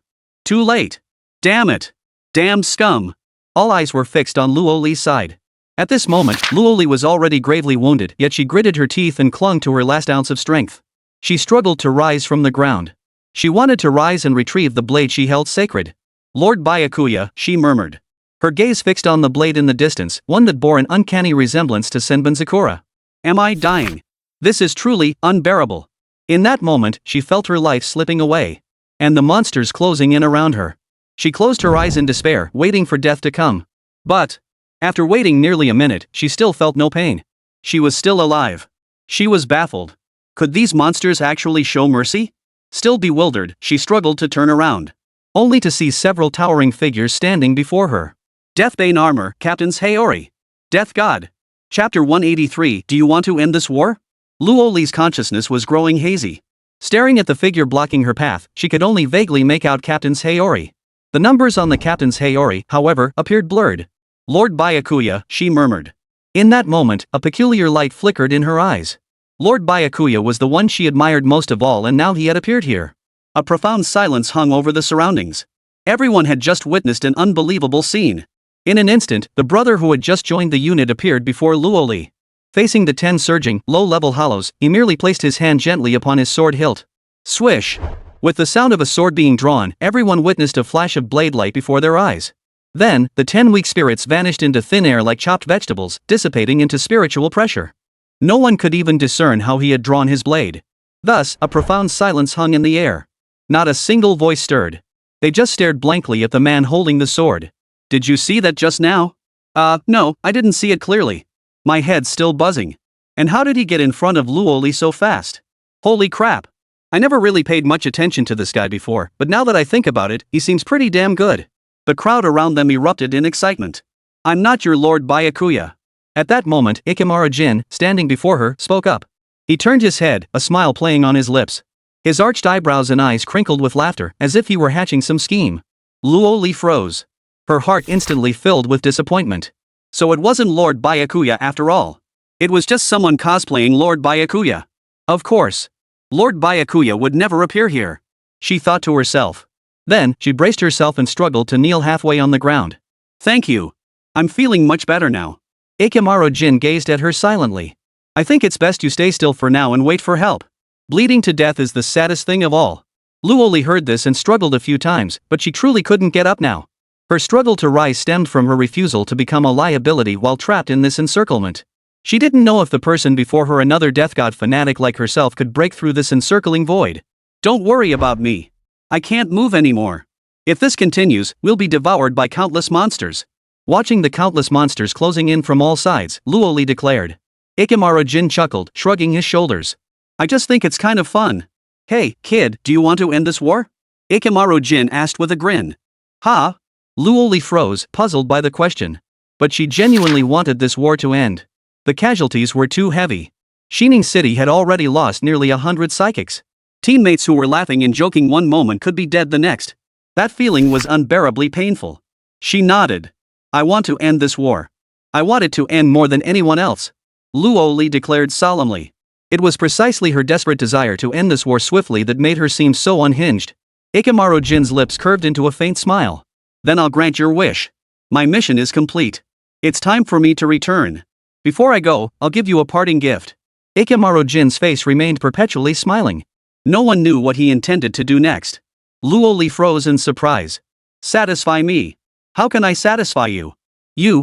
Too late. Damn it! Damned scum! All eyes were fixed on Luoli's side. At this moment, Luoli was already gravely wounded, yet she gritted her teeth and clung to her last ounce of strength. She struggled to rise from the ground. She wanted to rise and retrieve the blade she held sacred. Lord Byakuya, she murmured. Her gaze fixed on the blade in the distance, one that bore an uncanny resemblance to Senbon Sakura. Am I dying? This is truly unbearable. In that moment, she felt her life slipping away. And the monsters closing in around her. She closed her eyes in despair, waiting for death to come. But after waiting nearly a minute, she still felt no pain. She was still alive. She was baffled. Could these monsters actually show mercy? Still bewildered, she struggled to turn around, only to see several towering figures standing before her. Deathbane armor, Captain's Heori. Death God. Chapter 183. Do you want to end this war? Luoli's consciousness was growing hazy. Staring at the figure blocking her path, she could only vaguely make out Captain's Heori. The numbers on the Captain's Heori, however, appeared blurred. Lord Byakuya, she murmured. In that moment, a peculiar light flickered in her eyes. Lord Byakuya was the one she admired most of all, and now he had appeared here. A profound silence hung over the surroundings. Everyone had just witnessed an unbelievable scene. In an instant, the brother who had just joined the unit appeared before Luoli. Facing the 10 surging, low-level hollows, he merely placed his hand gently upon his sword hilt. Swish! With the sound of a sword being drawn, everyone witnessed a flash of blade light before their eyes. Then, the 10 weak spirits vanished into thin air like chopped vegetables, dissipating into spiritual pressure. No one could even discern how he had drawn his blade. Thus, a profound silence hung in the air. Not a single voice stirred. They just stared blankly at the man holding the sword. Did you see that just now? No, I didn't see it clearly. My head's still buzzing. And how did he get in front of Luoli so fast? Holy crap. I never really paid much attention to this guy before, but now that I think about it, he seems pretty damn good. The crowd around them erupted in excitement. I'm not your Lord Byakuya. At that moment, Ikemaro Jin, standing before her, spoke up. He turned his head, a smile playing on his lips. His arched eyebrows and eyes crinkled with laughter, as if he were hatching some scheme. Luoli froze. Her heart instantly filled with disappointment. So it wasn't Lord Byakuya after all. It was just someone cosplaying Lord Byakuya. Of course. Lord Byakuya would never appear here. She thought to herself. Then, she braced herself and struggled to kneel halfway on the ground. Thank you. I'm feeling much better now. Ikemaro Jin gazed at her silently. I think it's best you stay still for now and wait for help. Bleeding to death is the saddest thing of all. Luoli heard this and struggled a few times, but she truly couldn't get up now. Her struggle to rise stemmed from her refusal to become a liability while trapped in this encirclement. She didn't know if the person before her, another death god fanatic like herself, could break through this encircling void. Don't worry about me. I can't move anymore. If this continues, we'll be devoured by countless monsters. Watching the countless monsters closing in from all sides, Luoli declared. Ikemaro Jin chuckled, shrugging his shoulders. I just think it's kind of fun. Hey, kid, do you want to end this war? Ikemaro Jin asked with a grin. Huh? Luoli froze, puzzled by the question. But she genuinely wanted this war to end. The casualties were too heavy. Shining City had already lost nearly 100 psychics. Teammates who were laughing and joking one moment could be dead the next. That feeling was unbearably painful. She nodded. I want to end this war. I want it to end more than anyone else. Luoli declared solemnly. It was precisely her desperate desire to end this war swiftly that made her seem so unhinged. Ikemaro Jin's lips curved into a faint smile. Then I'll grant your wish. My mission is complete. It's time for me to return. Before I go, I'll give you a parting gift. Ikemaro Jin's face remained perpetually smiling. No one knew what he intended to do next. Luoli froze in surprise. Satisfy me. How can I satisfy you?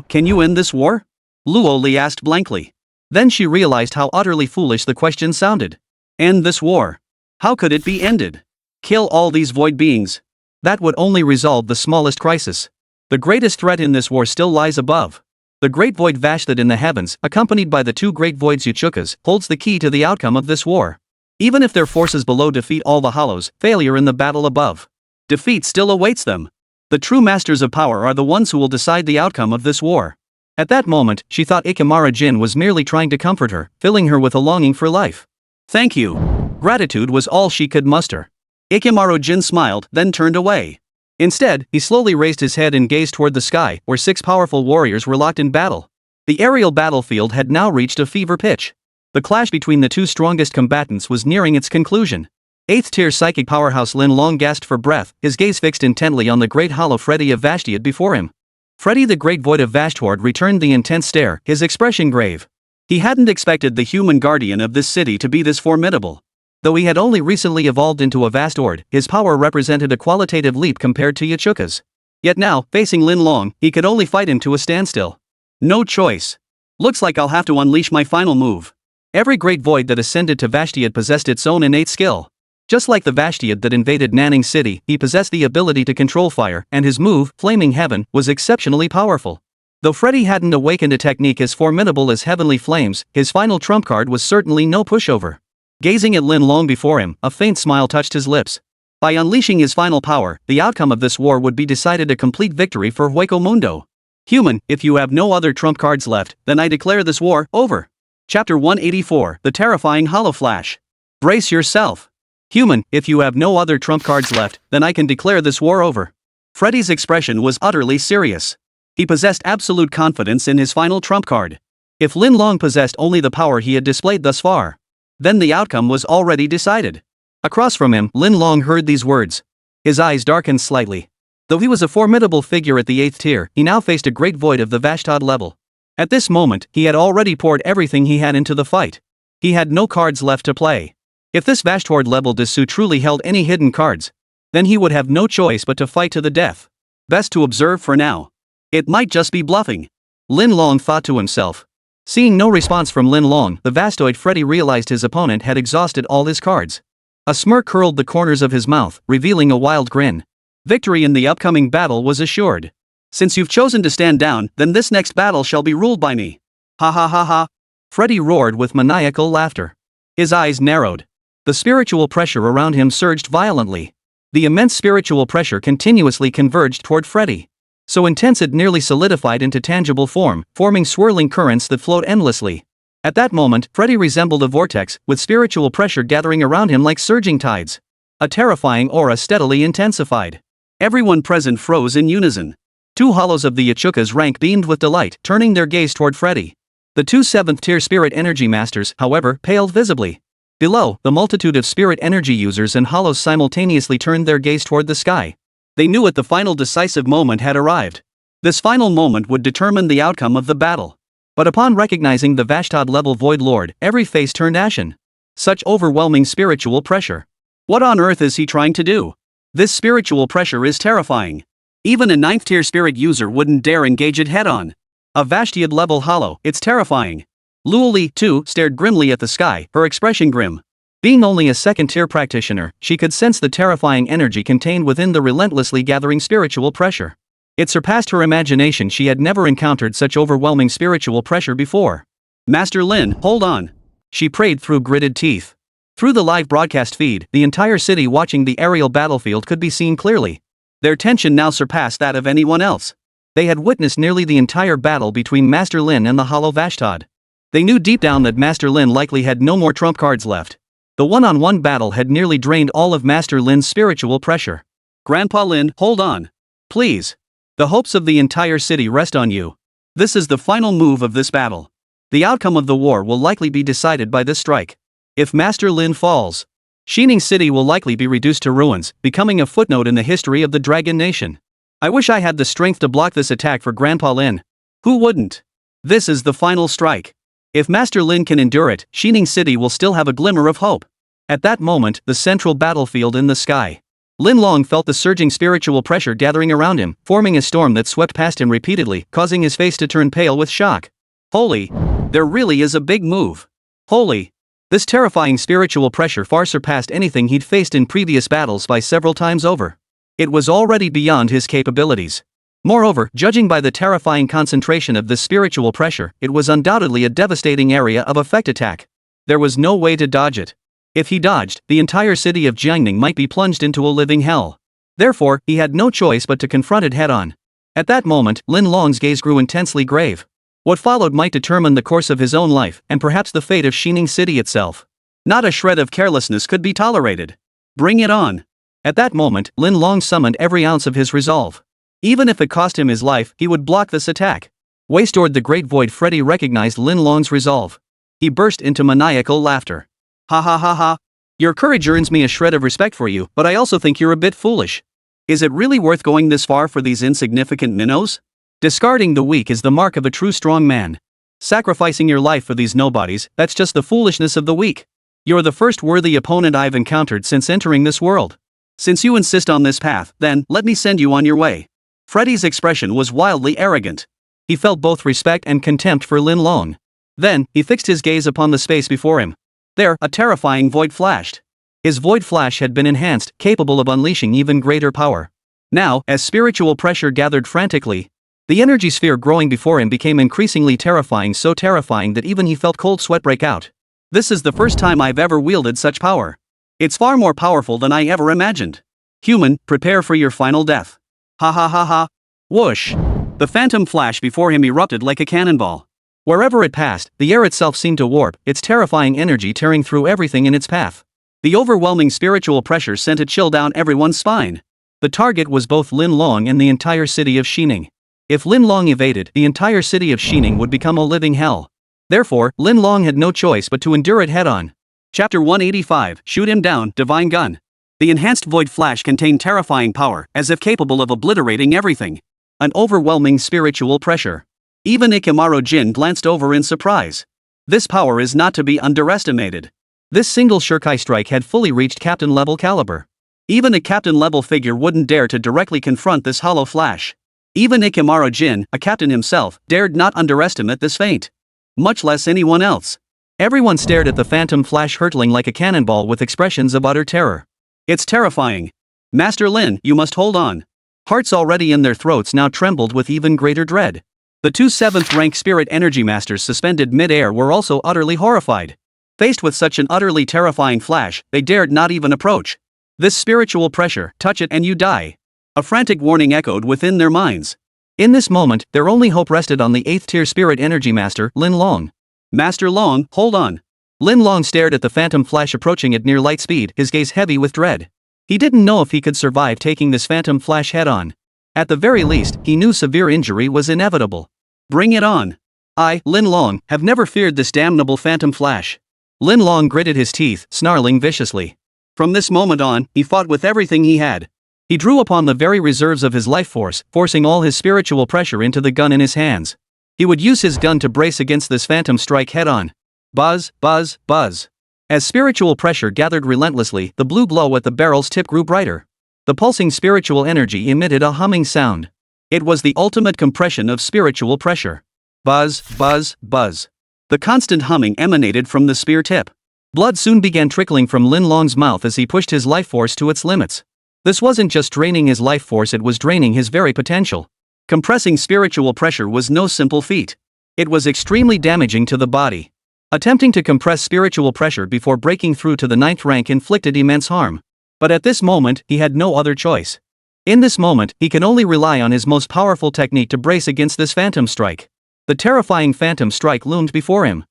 Can you end this war? Luoli asked blankly. Then she realized how utterly foolish the question sounded. End this war. How could it be ended? Kill all these void beings. That would only resolve the smallest crisis. The greatest threat in this war still lies above. The great void Vashthat in the heavens, accompanied by the two great voids Uchukas, holds the key to the outcome of this war. Even if their forces below defeat all the hollows, failure in the battle above. Defeat still awaits them. The true masters of power are the ones who will decide the outcome of this war. At that moment, she thought Ikemaro Jin was merely trying to comfort her, filling her with a longing for life. Thank you. Gratitude was all she could muster. Ikemaro Jin smiled, then turned away. Instead, he slowly raised his head and gazed toward the sky, where 6 powerful warriors were locked in battle. The aerial battlefield had now reached a fever pitch. The clash between the two strongest combatants was nearing its conclusion. 8th tier psychic powerhouse Lin Long gasped for breath, his gaze fixed intently on the great hollow Freddy of Vashtiad before him. Freddy the great void of Vashtard returned the intense stare, his expression grave. He hadn't expected the human guardian of this city to be this formidable. Though he had only recently evolved into a vast ord, his power represented a qualitative leap compared to Uchuka's. Yet now, facing Lin Long, he could only fight him to a standstill. No choice. Looks like I'll have to unleash my final move. Every great void that ascended to Vashtiad possessed its own innate skill. Just like the Vashtiad that invaded Nanning City, he possessed the ability to control fire, and his move, Flaming Heaven, was exceptionally powerful. Though Freddy hadn't awakened a technique as formidable as Heavenly Flames, his final trump card was certainly no pushover. Gazing at Lin Long before him, a faint smile touched his lips. By unleashing his final power, the outcome of this war would be decided a complete victory for Hueco Mundo. Human, if you have no other trump cards left, then I declare this war over. Chapter 184, The Terrifying Hollow Flash. Brace yourself. Human, if you have no other trump cards left, then I can declare this war over. Freddy's expression was utterly serious. He possessed absolute confidence in his final trump card. If Lin Long possessed only the power he had displayed thus far, then the outcome was already decided. Across from him, Lin Long heard these words. His eyes darkened slightly. Though he was a formidable figure at the 8th tier, he now faced a great void of the Vashtad level. At this moment, he had already poured everything he had into the fight. He had no cards left to play. If this Vashtard level Desu truly held any hidden cards, then he would have no choice but to fight to the death. Best to observe for now. It might just be bluffing. Lin Long thought to himself. Seeing no response from Lin Long, the Vastoid Freddy realized his opponent had exhausted all his cards. A smirk curled the corners of his mouth, revealing a wild grin. Victory in the upcoming battle was assured. Since you've chosen to stand down, then this next battle shall be ruled by me. Ha ha ha ha. Freddy roared with maniacal laughter. His eyes narrowed. The spiritual pressure around him surged violently. The immense spiritual pressure continuously converged toward Freddy. So intense it nearly solidified into tangible form, forming swirling currents that flowed endlessly. At that moment, Freddy resembled a vortex, with spiritual pressure gathering around him like surging tides. A terrifying aura steadily intensified. Everyone present froze in unison. Two hollows of the Yachuka's rank beamed with delight, turning their gaze toward Freddy. The two 7th-tier spirit energy masters, however, paled visibly. Below, the multitude of spirit energy users and hollows simultaneously turned their gaze toward the sky. They knew it, the final decisive moment had arrived. This final moment would determine the outcome of the battle. But upon recognizing the Vashtad-level Void Lord, every face turned ashen. Such overwhelming spiritual pressure. What on earth is he trying to do? This spiritual pressure is terrifying. Even a 9th-tier spirit user wouldn't dare engage it head-on. A Vashtad-level hollow, it's terrifying. Luoli, too, stared grimly at the sky, her expression grim. Being only a 2nd-tier practitioner, she could sense the terrifying energy contained within the relentlessly gathering spiritual pressure. It surpassed her imagination. She had never encountered such overwhelming spiritual pressure before. Master Lin, hold on. She prayed through gritted teeth. Through the live broadcast feed, the entire city watching the aerial battlefield could be seen clearly. Their tension now surpassed that of anyone else. They had witnessed nearly the entire battle between Master Lin and the Hollow Vashtad. They knew deep down that Master Lin likely had no more trump cards left. The one-on-one battle had nearly drained all of Master Lin's spiritual pressure. Grandpa Lin, hold on. Please. The hopes of the entire city rest on you. This is the final move of this battle. The outcome of the war will likely be decided by this strike. If Master Lin falls, Shining City will likely be reduced to ruins, becoming a footnote in the history of the Dragon Nation. I wish I had the strength to block this attack for Grandpa Lin. Who wouldn't? This is the final strike. If Master Lin can endure it, Shining City will still have a glimmer of hope. At that moment, the central battlefield in the sky. Lin Long felt the surging spiritual pressure gathering around him, forming a storm that swept past him repeatedly, causing his face to turn pale with shock. Holy! There really is a big move. Holy! This terrifying spiritual pressure far surpassed anything he'd faced in previous battles by several times over. It was already beyond his capabilities. Moreover, judging by the terrifying concentration of this spiritual pressure, it was undoubtedly a devastating area of effect attack. There was no way to dodge it. If he dodged, the entire city of Jiangning might be plunged into a living hell. Therefore, he had no choice but to confront it head-on. At that moment, Lin Long's gaze grew intensely grave. What followed might determine the course of his own life, and perhaps the fate of Shining City itself. Not a shred of carelessness could be tolerated. Bring it on. At that moment, Lin Long summoned every ounce of his resolve. Even if it cost him his life, he would block this attack. Waist toward the Great Void. Freddy recognized Lin Long's resolve. He burst into maniacal laughter. Ha ha ha ha. Your courage earns me a shred of respect for you, but I also think you're a bit foolish. Is it really worth going this far for these insignificant minnows? Discarding the weak is the mark of a true strong man. Sacrificing your life for these nobodies, that's just the foolishness of the weak. You're the first worthy opponent I've encountered since entering this world. Since you insist on this path, then, let me send you on your way. Freddy's expression was wildly arrogant. He felt both respect and contempt for Lin Long. Then, he fixed his gaze upon the space before him. There, a terrifying void flashed. His void flash had been enhanced, capable of unleashing even greater power. Now, as spiritual pressure gathered frantically, the energy sphere growing before him became increasingly terrifying, so terrifying that even he felt cold sweat break out. This is the first time I've ever wielded such power. It's far more powerful than I ever imagined. Human, prepare for your final death. Ha ha ha ha. Whoosh. The phantom flash before him erupted like a cannonball. Wherever it passed, the air itself seemed to warp, its terrifying energy tearing through everything in its path. The overwhelming spiritual pressure sent a chill down everyone's spine. The target was both Lin Long and the entire city of Shining. If Lin Long evaded, the entire city of Shining would become a living hell. Therefore, Lin Long had no choice but to endure it head-on. Chapter 185, Shoot Him Down, Divine Gun. The enhanced void flash contained terrifying power, as if capable of obliterating everything. An overwhelming spiritual pressure. Even Ikamaru Jin glanced over in surprise. This power is not to be underestimated. This single Shurkai strike had fully reached captain-level caliber. Even a captain-level figure wouldn't dare to directly confront this hollow flash. Even Ikamaru Jin, a captain himself, dared not underestimate this feat. Much less anyone else. Everyone stared at the phantom flash hurtling like a cannonball with expressions of utter terror. It's terrifying. Master Lin, you must hold on. Hearts already in their throats now trembled with even greater dread. The two 7th rank spirit energy masters suspended mid-air were also utterly horrified. Faced with such an utterly terrifying flash, they dared not even approach. This spiritual pressure, touch it and you die. A frantic warning echoed within their minds. In this moment, their only hope rested on the 8th tier spirit energy master, Lin Long. Master Long, hold on. Lin Long stared at the phantom flash approaching at near light speed, his gaze heavy with dread. He didn't know if he could survive taking this phantom flash head-on. At the very least, he knew severe injury was inevitable. Bring it on. I, Lin Long, have never feared this damnable phantom flash. Lin Long gritted his teeth, snarling viciously. From this moment on, he fought with everything he had. He drew upon the very reserves of his life force, forcing all his spiritual pressure into the gun in his hands. He would use his gun to brace against this phantom strike head-on. Buzz, buzz, buzz. As spiritual pressure gathered relentlessly, the blue glow at the barrel's tip grew brighter. The pulsing spiritual energy emitted a humming sound. It was the ultimate compression of spiritual pressure. Buzz, buzz, buzz. The constant humming emanated from the spear tip. Blood soon began trickling from Lin Long's mouth as he pushed his life force to its limits. This wasn't just draining his life force, it was draining his very potential. Compressing spiritual pressure was no simple feat. It was extremely damaging to the body. Attempting to compress spiritual pressure before breaking through to the 9th rank inflicted immense harm. But at this moment, he had no other choice. In this moment, he can only rely on his most powerful technique to brace against this phantom strike. The terrifying phantom strike loomed before him.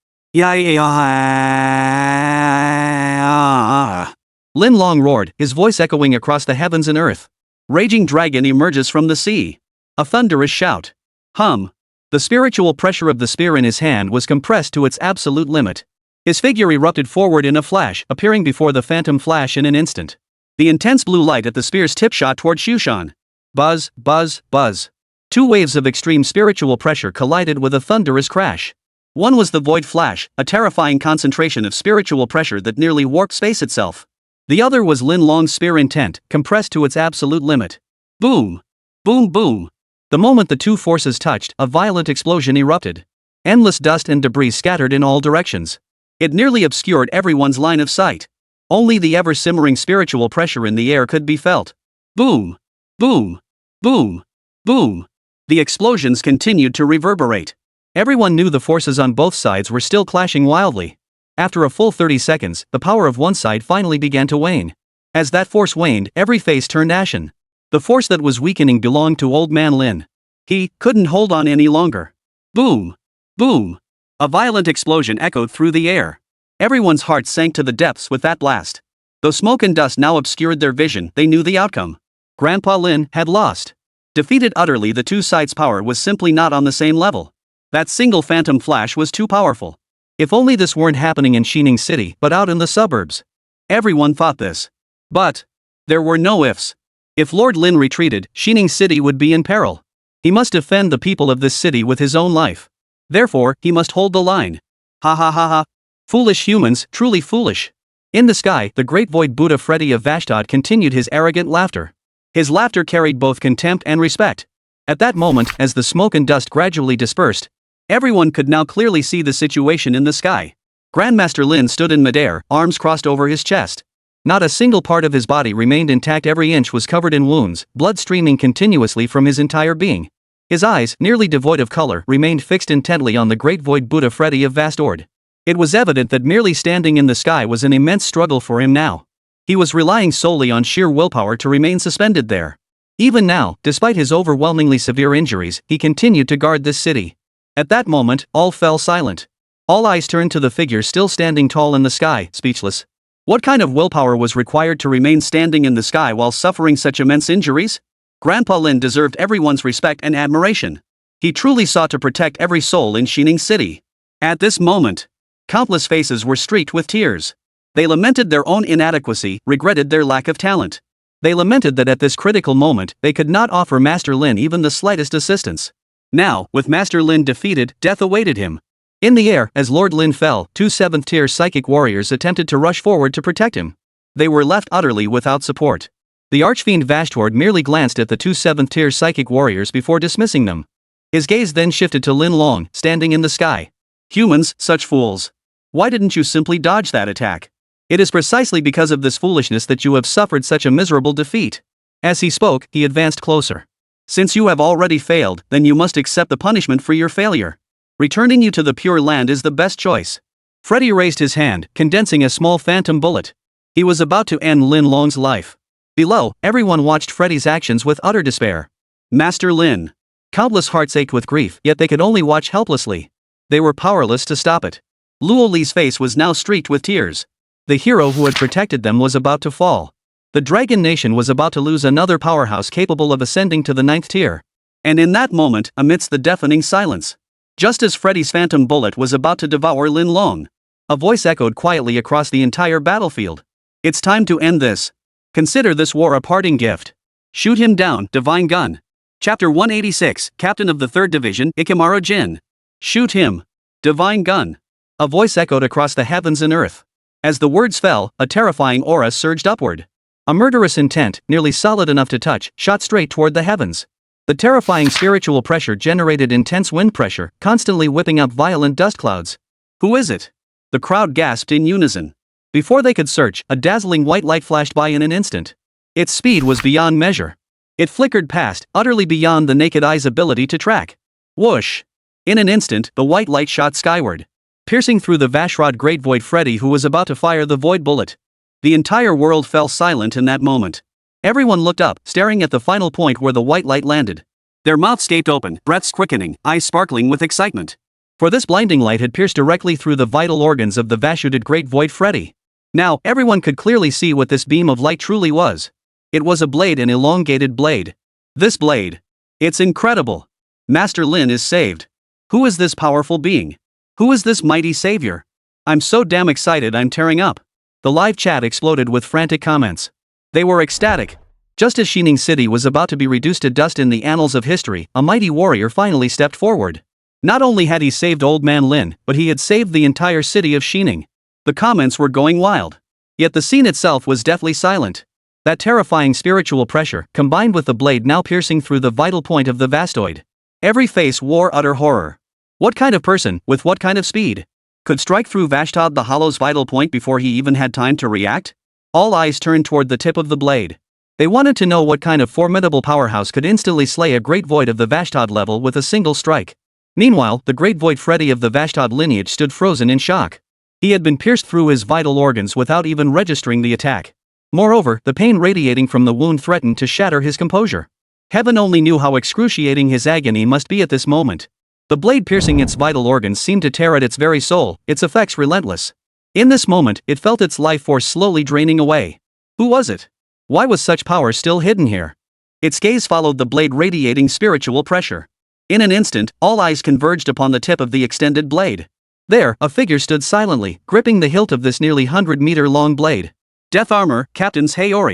Lin Long roared, his voice echoing across the heavens and earth. Raging dragon emerges from the sea. A thunderous shout. Hum. The spiritual pressure of the spear in his hand was compressed to its absolute limit. His figure erupted forward in a flash, appearing before the phantom flash in an instant. The intense blue light at the spear's tip shot toward Shushan. Buzz, buzz, buzz. Two waves of extreme spiritual pressure collided with a thunderous crash. One was the void flash, a terrifying concentration of spiritual pressure that nearly warped space itself. The other was Lin Long's spear intent, compressed to its absolute limit. Boom! Boom boom! The moment the two forces touched, a violent explosion erupted. Endless dust and debris scattered in all directions. It nearly obscured everyone's line of sight. Only the ever-simmering spiritual pressure in the air could be felt. Boom! Boom! Boom! Boom! The explosions continued to reverberate. Everyone knew the forces on both sides were still clashing wildly. After a full 30 seconds, the power of one side finally began to wane. As that force waned, every face turned ashen. The force that was weakening belonged to Old Man Lin. He couldn't hold on any longer. Boom! Boom! A violent explosion echoed through the air. Everyone's heart sank to the depths with that blast. Though smoke and dust now obscured their vision, they knew the outcome. Grandpa Lin had lost. Defeated utterly, the two sides' power was simply not on the same level. That single phantom flash was too powerful. If only this weren't happening in Shining City, but out in the suburbs. Everyone thought this. But there were no ifs. If Lord Lin retreated, Shining City would be in peril. He must defend the people of this city with his own life. Therefore, he must hold the line. Ha ha ha ha. Foolish humans, truly foolish. In the sky, the great void Buddha Freddy of Vashtod continued his arrogant laughter. His laughter carried both contempt and respect. At that moment, as the smoke and dust gradually dispersed, everyone could now clearly see the situation in the sky. Grandmaster Lin stood in midair, arms crossed over his chest. Not a single part of his body remained intact, every inch was covered in wounds, blood streaming continuously from his entire being. His eyes, nearly devoid of color, remained fixed intently on the great void Buddha Freddy of Vastord. It was evident that merely standing in the sky was an immense struggle for him now. He was relying solely on sheer willpower to remain suspended there. Even now, despite his overwhelmingly severe injuries, he continued to guard this city. At that moment, all fell silent. All eyes turned to the figure still standing tall in the sky, speechless. What kind of willpower was required to remain standing in the sky while suffering such immense injuries? Grandpa Lin deserved everyone's respect and admiration. He truly sought to protect every soul in Shining City. At this moment, countless faces were streaked with tears. They lamented their own inadequacy, regretted their lack of talent. They lamented that at this critical moment, they could not offer Master Lin even the slightest assistance. Now, with Master Lin defeated, death awaited him. In the air, as Lord Lin fell, two 7th-tier psychic warriors attempted to rush forward to protect him. They were left utterly without support. The Archfiend Vashtord merely glanced at the two 7th-tier psychic warriors before dismissing them. His gaze then shifted to Lin Long, standing in the sky. Humans, such fools. Why didn't you simply dodge that attack? It is precisely because of this foolishness that you have suffered such a miserable defeat. As he spoke, he advanced closer. Since you have already failed, then you must accept the punishment for your failure. Returning you to the Pure Land is the best choice. Freddy raised his hand, condensing a small phantom bullet. He was about to end Lin Long's life. Below, everyone watched Freddy's actions with utter despair. Master Lin. Countless hearts ached with grief, yet they could only watch helplessly. They were powerless to stop it. Luo Li's face was now streaked with tears. The hero who had protected them was about to fall. The Dragon Nation was about to lose another powerhouse capable of ascending to the 9th tier. And in that moment, amidst the deafening silence, just as Freddy's phantom bullet was about to devour Lin Long, a voice echoed quietly across the entire battlefield. It's time to end this. Consider this war a parting gift. Shoot him down, Divine Gun. Chapter 186, Captain of the 3rd Division, Ikamaru Jin. Shoot him. Divine Gun. A voice echoed across the heavens and earth. As the words fell, a terrifying aura surged upward. A murderous intent, nearly solid enough to touch, shot straight toward the heavens. The terrifying spiritual pressure generated intense wind pressure, constantly whipping up violent dust clouds. Who is it? The crowd gasped in unison. Before they could search, a dazzling white light flashed by in an instant. Its speed was beyond measure. It flickered past, utterly beyond the naked eye's ability to track. Whoosh! In an instant, the white light shot skyward, piercing through the Vashrod Great Void Freddy, who was about to fire the void bullet. The entire world fell silent in that moment. Everyone looked up, staring at the final point where the white light landed. Their mouths gaped open, breaths quickening, eyes sparkling with excitement. For this blinding light had pierced directly through the vital organs of the Vashrod Great Void Freddy. Now, everyone could clearly see what this beam of light truly was. It was a blade, an elongated blade. This blade. It's incredible. Master Lin is saved. Who is this powerful being? Who is this mighty savior? I'm so damn excited I'm tearing up. The live chat exploded with frantic comments. They were ecstatic. Just as Shining City was about to be reduced to dust in the annals of history, a mighty warrior finally stepped forward. Not only had he saved Old Man Lin, but he had saved the entire city of Shining. The comments were going wild. Yet the scene itself was deathly silent. That terrifying spiritual pressure, combined with the blade now piercing through the vital point of the vastoid. Every face wore utter horror. What kind of person, with what kind of speed, could strike through Vashtod the Hollow's vital point before he even had time to react? All eyes turned toward the tip of the blade. They wanted to know what kind of formidable powerhouse could instantly slay a great void of the Vashtod level with a single strike. Meanwhile, the great void Freddy of the Vashtod lineage stood frozen in shock. He had been pierced through his vital organs without even registering the attack. Moreover, the pain radiating from the wound threatened to shatter his composure. Heaven only knew how excruciating his agony must be at this moment. The blade piercing its vital organs seemed to tear at its very soul, its effects relentless. In this moment, it felt its life force slowly draining away. Who was it? Why was such power still hidden here? Its gaze followed the blade radiating spiritual pressure. In an instant, all eyes converged upon the tip of the extended blade. There, a figure stood silently, gripping the hilt of this nearly 100-meter-long blade. Death Armor, Captain's Heir.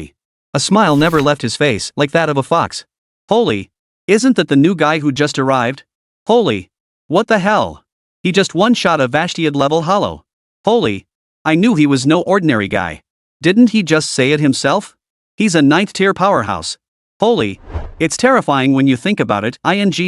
A smile never left his face, like that of a fox. Holy! Isn't that the new guy who just arrived? Holy! What the hell? He just one-shot a Vashtiad-level hollow. Holy! I knew he was no ordinary guy. Didn't he just say it himself? He's a 9th-tier powerhouse. Holy! It's terrifying when you think about it,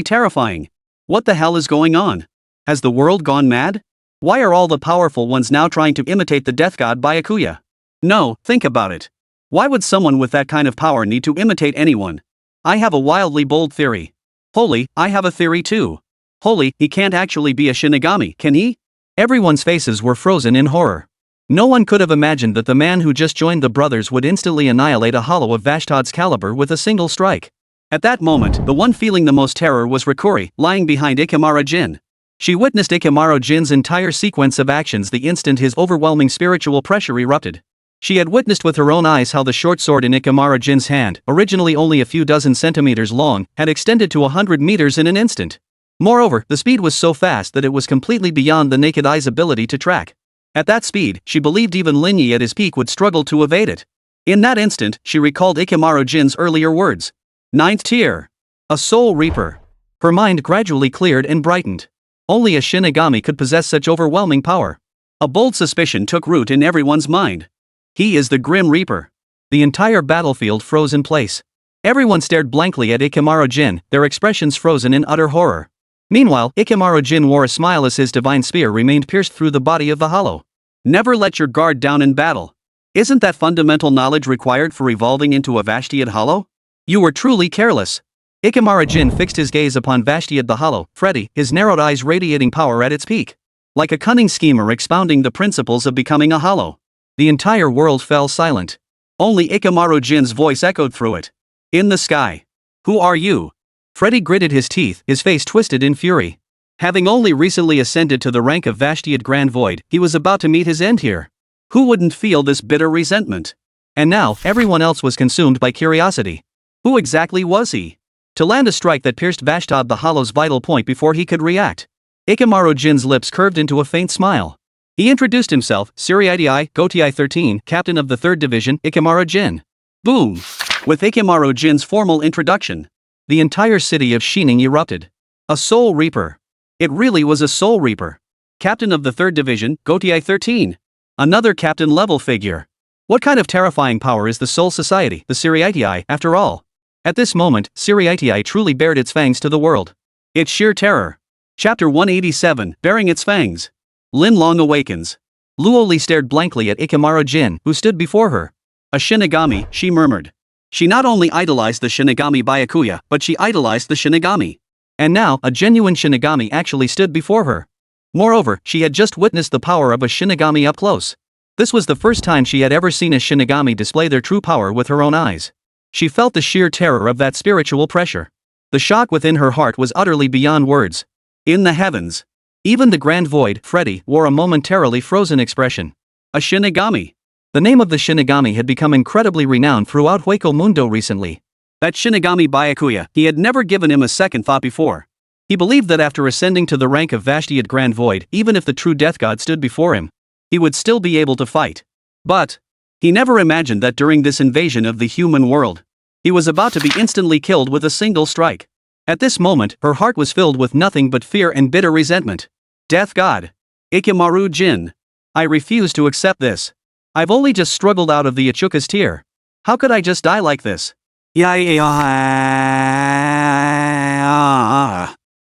terrifying. What the hell is going on? Has the world gone mad? Why are all the powerful ones now trying to imitate the death god Byakuya? No, think about it. Why would someone with that kind of power need to imitate anyone? I have a wildly bold theory. Holy, I have a theory too. Holy, he can't actually be a Shinigami, can he? Everyone's faces were frozen in horror. No one could have imagined that the man who just joined the brothers would instantly annihilate a hollow of Vashtod's caliber with a single strike. At that moment, the one feeling the most terror was Rikuri, lying behind Ikamaru Jin. She witnessed Ikamaru Jin's entire sequence of actions the instant his overwhelming spiritual pressure erupted. She had witnessed with her own eyes how the short sword in Ikamaru Jin's hand, originally only a few dozen centimeters long, had extended to 100 meters in an instant. Moreover, the speed was so fast that it was completely beyond the naked eye's ability to track. At that speed, she believed even Lin Yi at his peak would struggle to evade it. In that instant, she recalled Ikamaru Jin's earlier words. 9th tier. A soul reaper. Her mind gradually cleared and brightened. Only a Shinigami could possess such overwhelming power. A bold suspicion took root in everyone's mind. He is the Grim Reaper. The entire battlefield froze in place. Everyone stared blankly at Ikamaru Jin, their expressions frozen in utter horror. Meanwhile, Ikamaru Jin wore a smile as his divine spear remained pierced through the body of the hollow. Never let your guard down in battle. Isn't that fundamental knowledge required for evolving into a Vashtiad hollow? You were truly careless. Ikemara Jin fixed his gaze upon Vashtiad the Hollow, Freddy, his narrowed eyes radiating power at its peak. Like a cunning schemer expounding the principles of becoming a hollow. The entire world fell silent. Only Ikemaro Jin's voice echoed through it. In the sky. Who are you? Freddy gritted his teeth, his face twisted in fury. Having only recently ascended to the rank of Vashtiad Grand Void, he was about to meet his end here. Who wouldn't feel this bitter resentment? And now, everyone else was consumed by curiosity. Who exactly was he? To land a strike that pierced Vashtiad the Hollow's vital point before he could react. Ikemaro Jin's lips curved into a faint smile. He introduced himself, Siriiti Gotii 13, captain of the 3rd Division, Ikemaro Jin. Boom! With Ikemaro Jin's formal introduction, the entire city of Shining erupted. A Soul Reaper. It really was a Soul Reaper. Captain of the 3rd Division, Gotii 13. Another captain-level figure. What kind of terrifying power is the Soul Society, the Siriiti, after all? At this moment, Siriiti truly bared its fangs to the world. Its sheer terror. Chapter 187, Bearing Its Fangs. Lin Long awakens. Luoli stared blankly at Ikemaro Jin, who stood before her. A Shinigami, she murmured. She not only idolized the Shinigami Byakuya, but she idolized the Shinigami. And now, a genuine Shinigami actually stood before her. Moreover, she had just witnessed the power of a Shinigami up close. This was the first time she had ever seen a Shinigami display their true power with her own eyes. She felt the sheer terror of that spiritual pressure. The shock within her heart was utterly beyond words. In the heavens. Even the Grand Void, Freddy, wore a momentarily frozen expression. A Shinigami. The name of the Shinigami had become incredibly renowned throughout Hueco Mundo recently. That Shinigami Byakuya, he had never given him a second thought before. He believed that after ascending to the rank of Vashtiad Grand Void, even if the true Death God stood before him, he would still be able to fight. But he never imagined that during this invasion of the human world, he was about to be instantly killed with a single strike. At this moment, her heart was filled with nothing but fear and bitter resentment. Death God. Ikemaro Jin. I refuse to accept this. I've only just struggled out of the Ichuka's tear. How could I just die like this?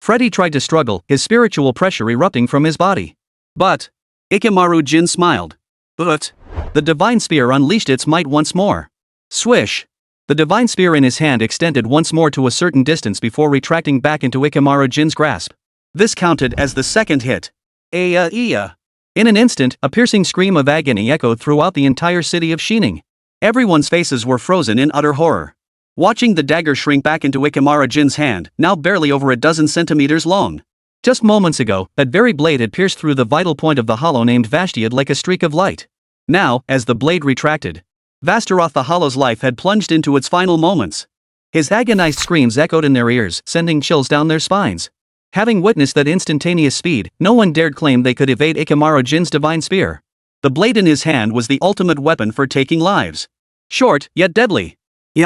Freddy tried to struggle, his spiritual pressure erupting from his body. But Ikemaro Jin smiled. But the divine spear unleashed its might once more. Swish. The divine spear in his hand extended once more to a certain distance before retracting back into Ikemaro Jin's grasp. This counted as the second hit. Aya. In an instant, a piercing scream of agony echoed throughout the entire city of Shining. Everyone's faces were frozen in utter horror. Watching the dagger shrink back into Ikemaro Jin's hand, now barely over a dozen centimeters long. Just moments ago, that very blade had pierced through the vital point of the hollow named Vashtiad like a streak of light. Now, as the blade retracted, Vastaroth the Hollow's life had plunged into its final moments. His agonized screams echoed in their ears, sending chills down their spines. Having witnessed that instantaneous speed, no one dared claim they could evade Ikemaro Jin's divine spear. The blade in his hand was the ultimate weapon for taking lives. Short, yet deadly. A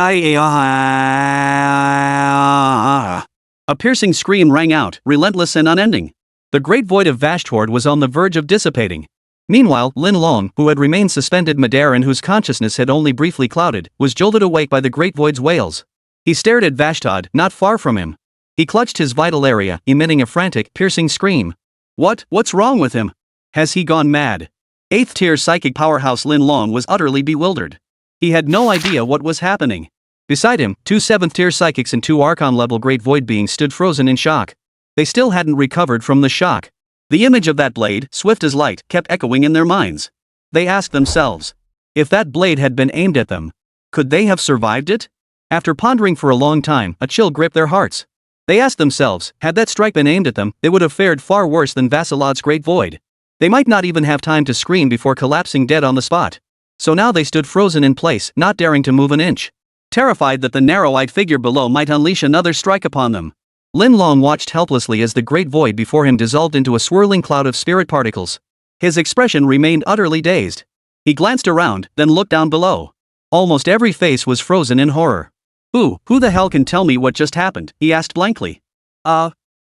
piercing scream rang out, relentless and unending. The great void of Vashtord was on the verge of dissipating. Meanwhile, Lin Long, who had remained suspended midair and whose consciousness had only briefly clouded, was jolted awake by the great void's wails. He stared at Vashtod, not far from him. He clutched his vital area, emitting a frantic, piercing scream. What's wrong with him? Has he gone mad? 8th tier psychic powerhouse Lin Long was utterly bewildered. He had no idea what was happening. Beside him, 2 7th tier psychics and 2 Archon-level great void beings stood frozen in shock. They still hadn't recovered from the shock. The image of that blade, swift as light, kept echoing in their minds. They asked themselves, if that blade had been aimed at them, could they have survived it? After pondering for a long time, a chill gripped their hearts. They asked themselves, had that strike been aimed at them, they would have fared far worse than Vasilad's great void. They might not even have time to scream before collapsing dead on the spot. So now they stood frozen in place, not daring to move an inch. Terrified that the narrow-eyed figure below might unleash another strike upon them. Lin Long watched helplessly as the great void before him dissolved into a swirling cloud of spirit particles. His expression remained utterly dazed. He glanced around, then looked down below. Almost every face was frozen in horror. Who the hell can tell me what just happened? He asked blankly.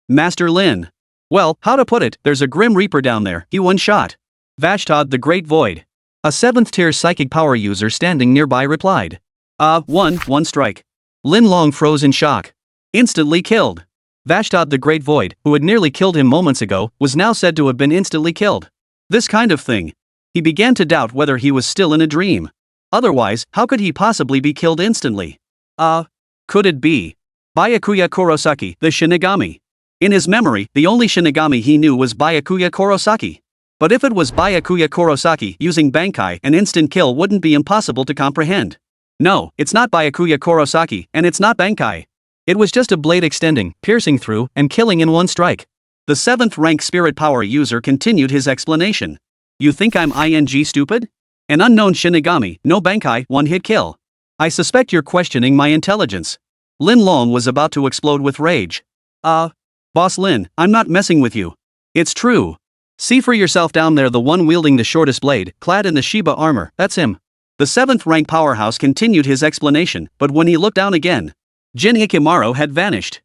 Master Lin. Well, how to put it, there's a Grim Reaper down there, he one-shot. Vashtod the Great Void. A 7th tier psychic power user standing nearby replied. One strike. Lin Long froze in shock. Instantly killed. Vashtod the Great Void, who had nearly killed him moments ago, was now said to have been instantly killed. This kind of thing. He began to doubt whether he was still in a dream. Otherwise, how could he possibly be killed instantly? Could it be? Byakuya Kurosaki, the Shinigami. In his memory, the only Shinigami he knew was Byakuya Kurosaki. But if it was Byakuya Kurosaki, using Bankai, an instant kill wouldn't be impossible to comprehend. No, it's not Byakuya Kurosaki, and it's not Bankai. It was just a blade extending, piercing through, and killing in one strike. The 7th rank spirit power user continued his explanation. You think I'm ing stupid? An unknown Shinigami, no Bankai, one-hit kill. I suspect you're questioning my intelligence. Lin Long was about to explode with rage. Boss Lin, I'm not messing with you. It's true. See for yourself down there, the one wielding the shortest blade, clad in the Shiba armor, that's him. The 7th rank powerhouse continued his explanation, but when he looked down again, Jin Hikimaru had vanished.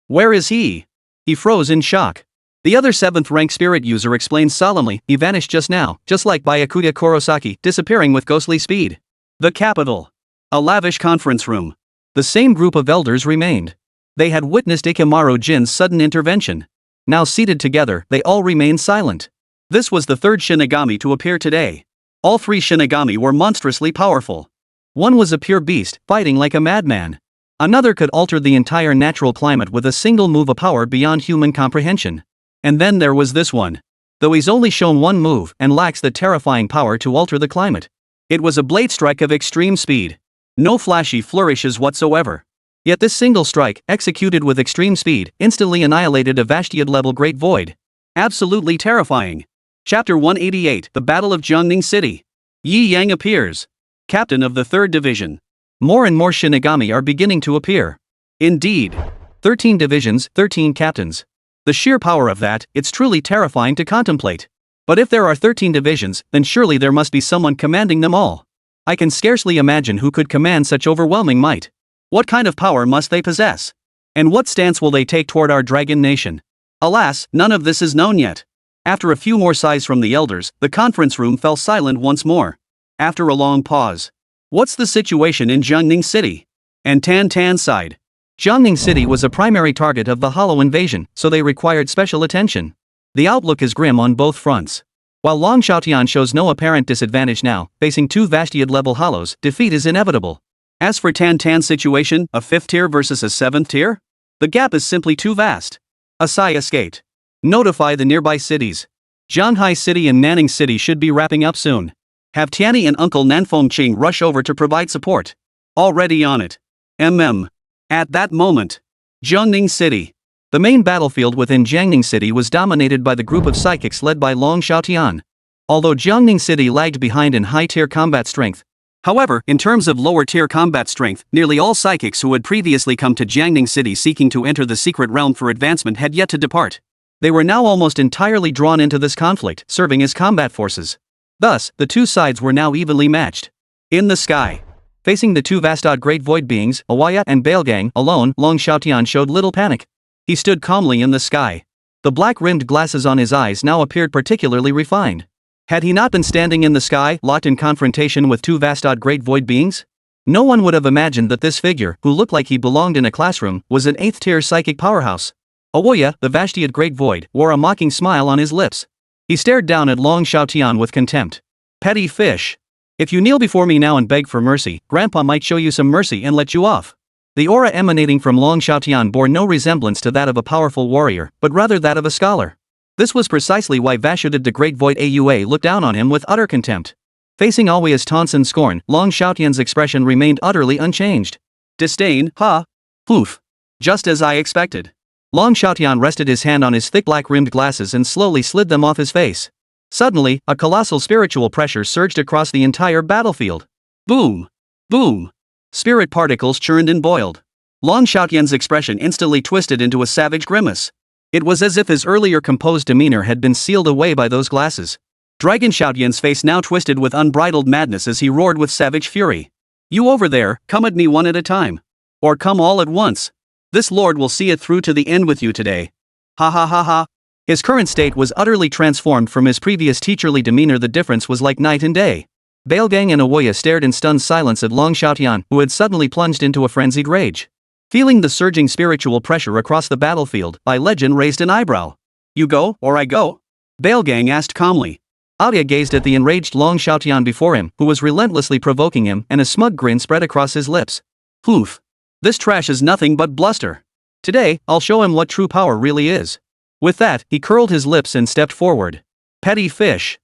Where is he? He froze in shock. The other 7th rank spirit user explained solemnly, he vanished just now, just like Byakuya Kurosaki, disappearing with ghostly speed. The capital. A lavish conference room. The same group of elders remained. They had witnessed Hikimaru Jin's sudden intervention. Now seated together, they all remained silent. This was the 3rd Shinigami to appear today. All 3 Shinigami were monstrously powerful. One was a pure beast, fighting like a madman. Another could alter the entire natural climate with a single move, a power beyond human comprehension. And then there was this one. Though he's only shown one move and lacks the terrifying power to alter the climate. It was a blade strike of extreme speed. No flashy flourishes whatsoever. Yet this single strike, executed with extreme speed, instantly annihilated a Vashtiad-level Great Void. Absolutely terrifying. Chapter 188, The Battle of Jiangning City. Yi Yang appears. Captain of the 3rd Division. More and more Shinigami are beginning to appear. Indeed. 13 divisions, 13 captains. The sheer power of that, it's truly terrifying to contemplate. But if there are 13 divisions, then surely there must be someone commanding them all. I can scarcely imagine who could command such overwhelming might. What kind of power must they possess? And what stance will they take toward our dragon nation? Alas, none of this is known yet. After a few more sighs from the elders, the conference room fell silent once more. After a long pause. What's the situation in Jiangning City? And Tan Tan sighed. Jiangning City was a primary target of the Hollow invasion, so they required special attention. The outlook is grim on both fronts. While Long Xiaotian shows no apparent disadvantage now, facing 2 Vashtiad-level Hollows, defeat is inevitable. As for Tan Tan's situation, a 5th tier versus a 7th tier? The gap is simply too vast. A sigh escaped. Notify the nearby cities. Zhanghai City and Nanning City should be wrapping up soon. Have Tianny and Uncle Nanfeng Qing rush over to provide support. Already on it. At that moment, Jiangning City. The main battlefield within Jiangning City was dominated by the group of psychics led by Long Xiaotian. Although Jiangning City lagged behind in high-tier combat strength. However, in terms of lower-tier combat strength, nearly all psychics who had previously come to Jiangning City seeking to enter the secret realm for advancement had yet to depart. They were now almost entirely drawn into this conflict, serving as combat forces. Thus, the 2 sides were now evenly matched. In the sky. Facing the 2 Vastad Great Void beings, Awaya and Bailgang, alone, Long Xiaotian showed little panic. He stood calmly in the sky. The black-rimmed glasses on his eyes now appeared particularly refined. Had he not been standing in the sky, locked in confrontation with 2 Vastad Great Void beings? No one would have imagined that this figure, who looked like he belonged in a classroom, was an 8th-tier psychic powerhouse. Awoya, the Vashtiad Great Void, wore a mocking smile on his lips. He stared down at Long Xiaotian with contempt. Petty fish. If you kneel before me now and beg for mercy, Grandpa might show you some mercy and let you off. The aura emanating from Long Xiaotian bore no resemblance to that of a powerful warrior, but rather that of a scholar. This was precisely why Vashtiad the Great Void Aua looked down on him with utter contempt. Facing Awaya's taunts and scorn, Long Xiaotian's expression remained utterly unchanged. Disdain, ha? Poof. Just as I expected. Long Xiaotian rested his hand on his thick black-rimmed glasses and slowly slid them off his face. Suddenly, a colossal spiritual pressure surged across the entire battlefield. Boom! Boom! Spirit particles churned and boiled. Long Xiaotian's expression instantly twisted into a savage grimace. It was as if his earlier composed demeanor had been sealed away by those glasses. Dragon Xiaotian's face now twisted with unbridled madness as he roared with savage fury. You over there, come at me one at a time. Or come all at once. This lord will see it through to the end with you today. Ha ha ha ha. His current state was utterly transformed from his previous teacherly demeanor. The difference was like night and day. Bailgang and Awoya stared in stunned silence at Long Xiaotian, who had suddenly plunged into a frenzied rage. Feeling the surging spiritual pressure across the battlefield, Bai Legend raised an eyebrow. You go, or I go? Bailgang asked calmly. Alia gazed at the enraged Long Xiaotian before him, who was relentlessly provoking him, and a smug grin spread across his lips. Poof. This trash is nothing but bluster. Today, I'll show him what true power really is. With that, he curled his lips and stepped forward. Petty fish.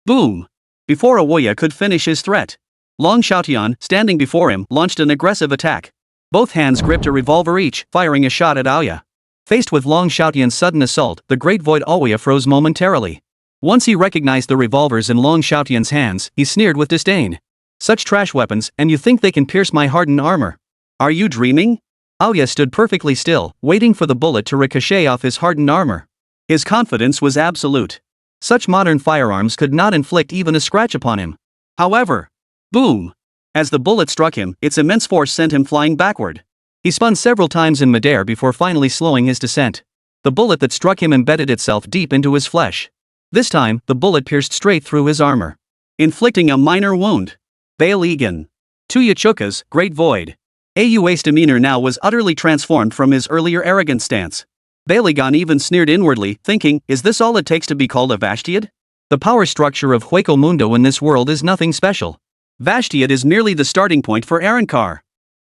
Boom. Before Aoya could finish his threat, Long Xiaotian, standing before him, launched an aggressive attack. Both hands gripped a revolver each, firing a shot at Aoya. Faced with Long Xiaotian's sudden assault, the great void Aoya froze momentarily. Once he recognized the revolvers in Long Xiaotian's hands, he sneered with disdain. Such trash weapons, and you think they can pierce my hardened armor? Are you dreaming? Aoya stood perfectly still, waiting for the bullet to ricochet off his hardened armor. His confidence was absolute. Such modern firearms could not inflict even a scratch upon him. However, boom! As the bullet struck him, its immense force sent him flying backward. He spun several times in midair before finally slowing his descent. The bullet that struck him embedded itself deep into his flesh. This time, the bullet pierced straight through his armor, inflicting a minor wound. Bailigan. To Yachuka's great void. Aua's demeanor now was utterly transformed from his earlier arrogant stance. Bailigan even sneered inwardly, thinking, is this all it takes to be called a Vashtiad? The power structure of Hueco Mundo in this world is nothing special. Vashtiad is merely the starting point for Arrancar.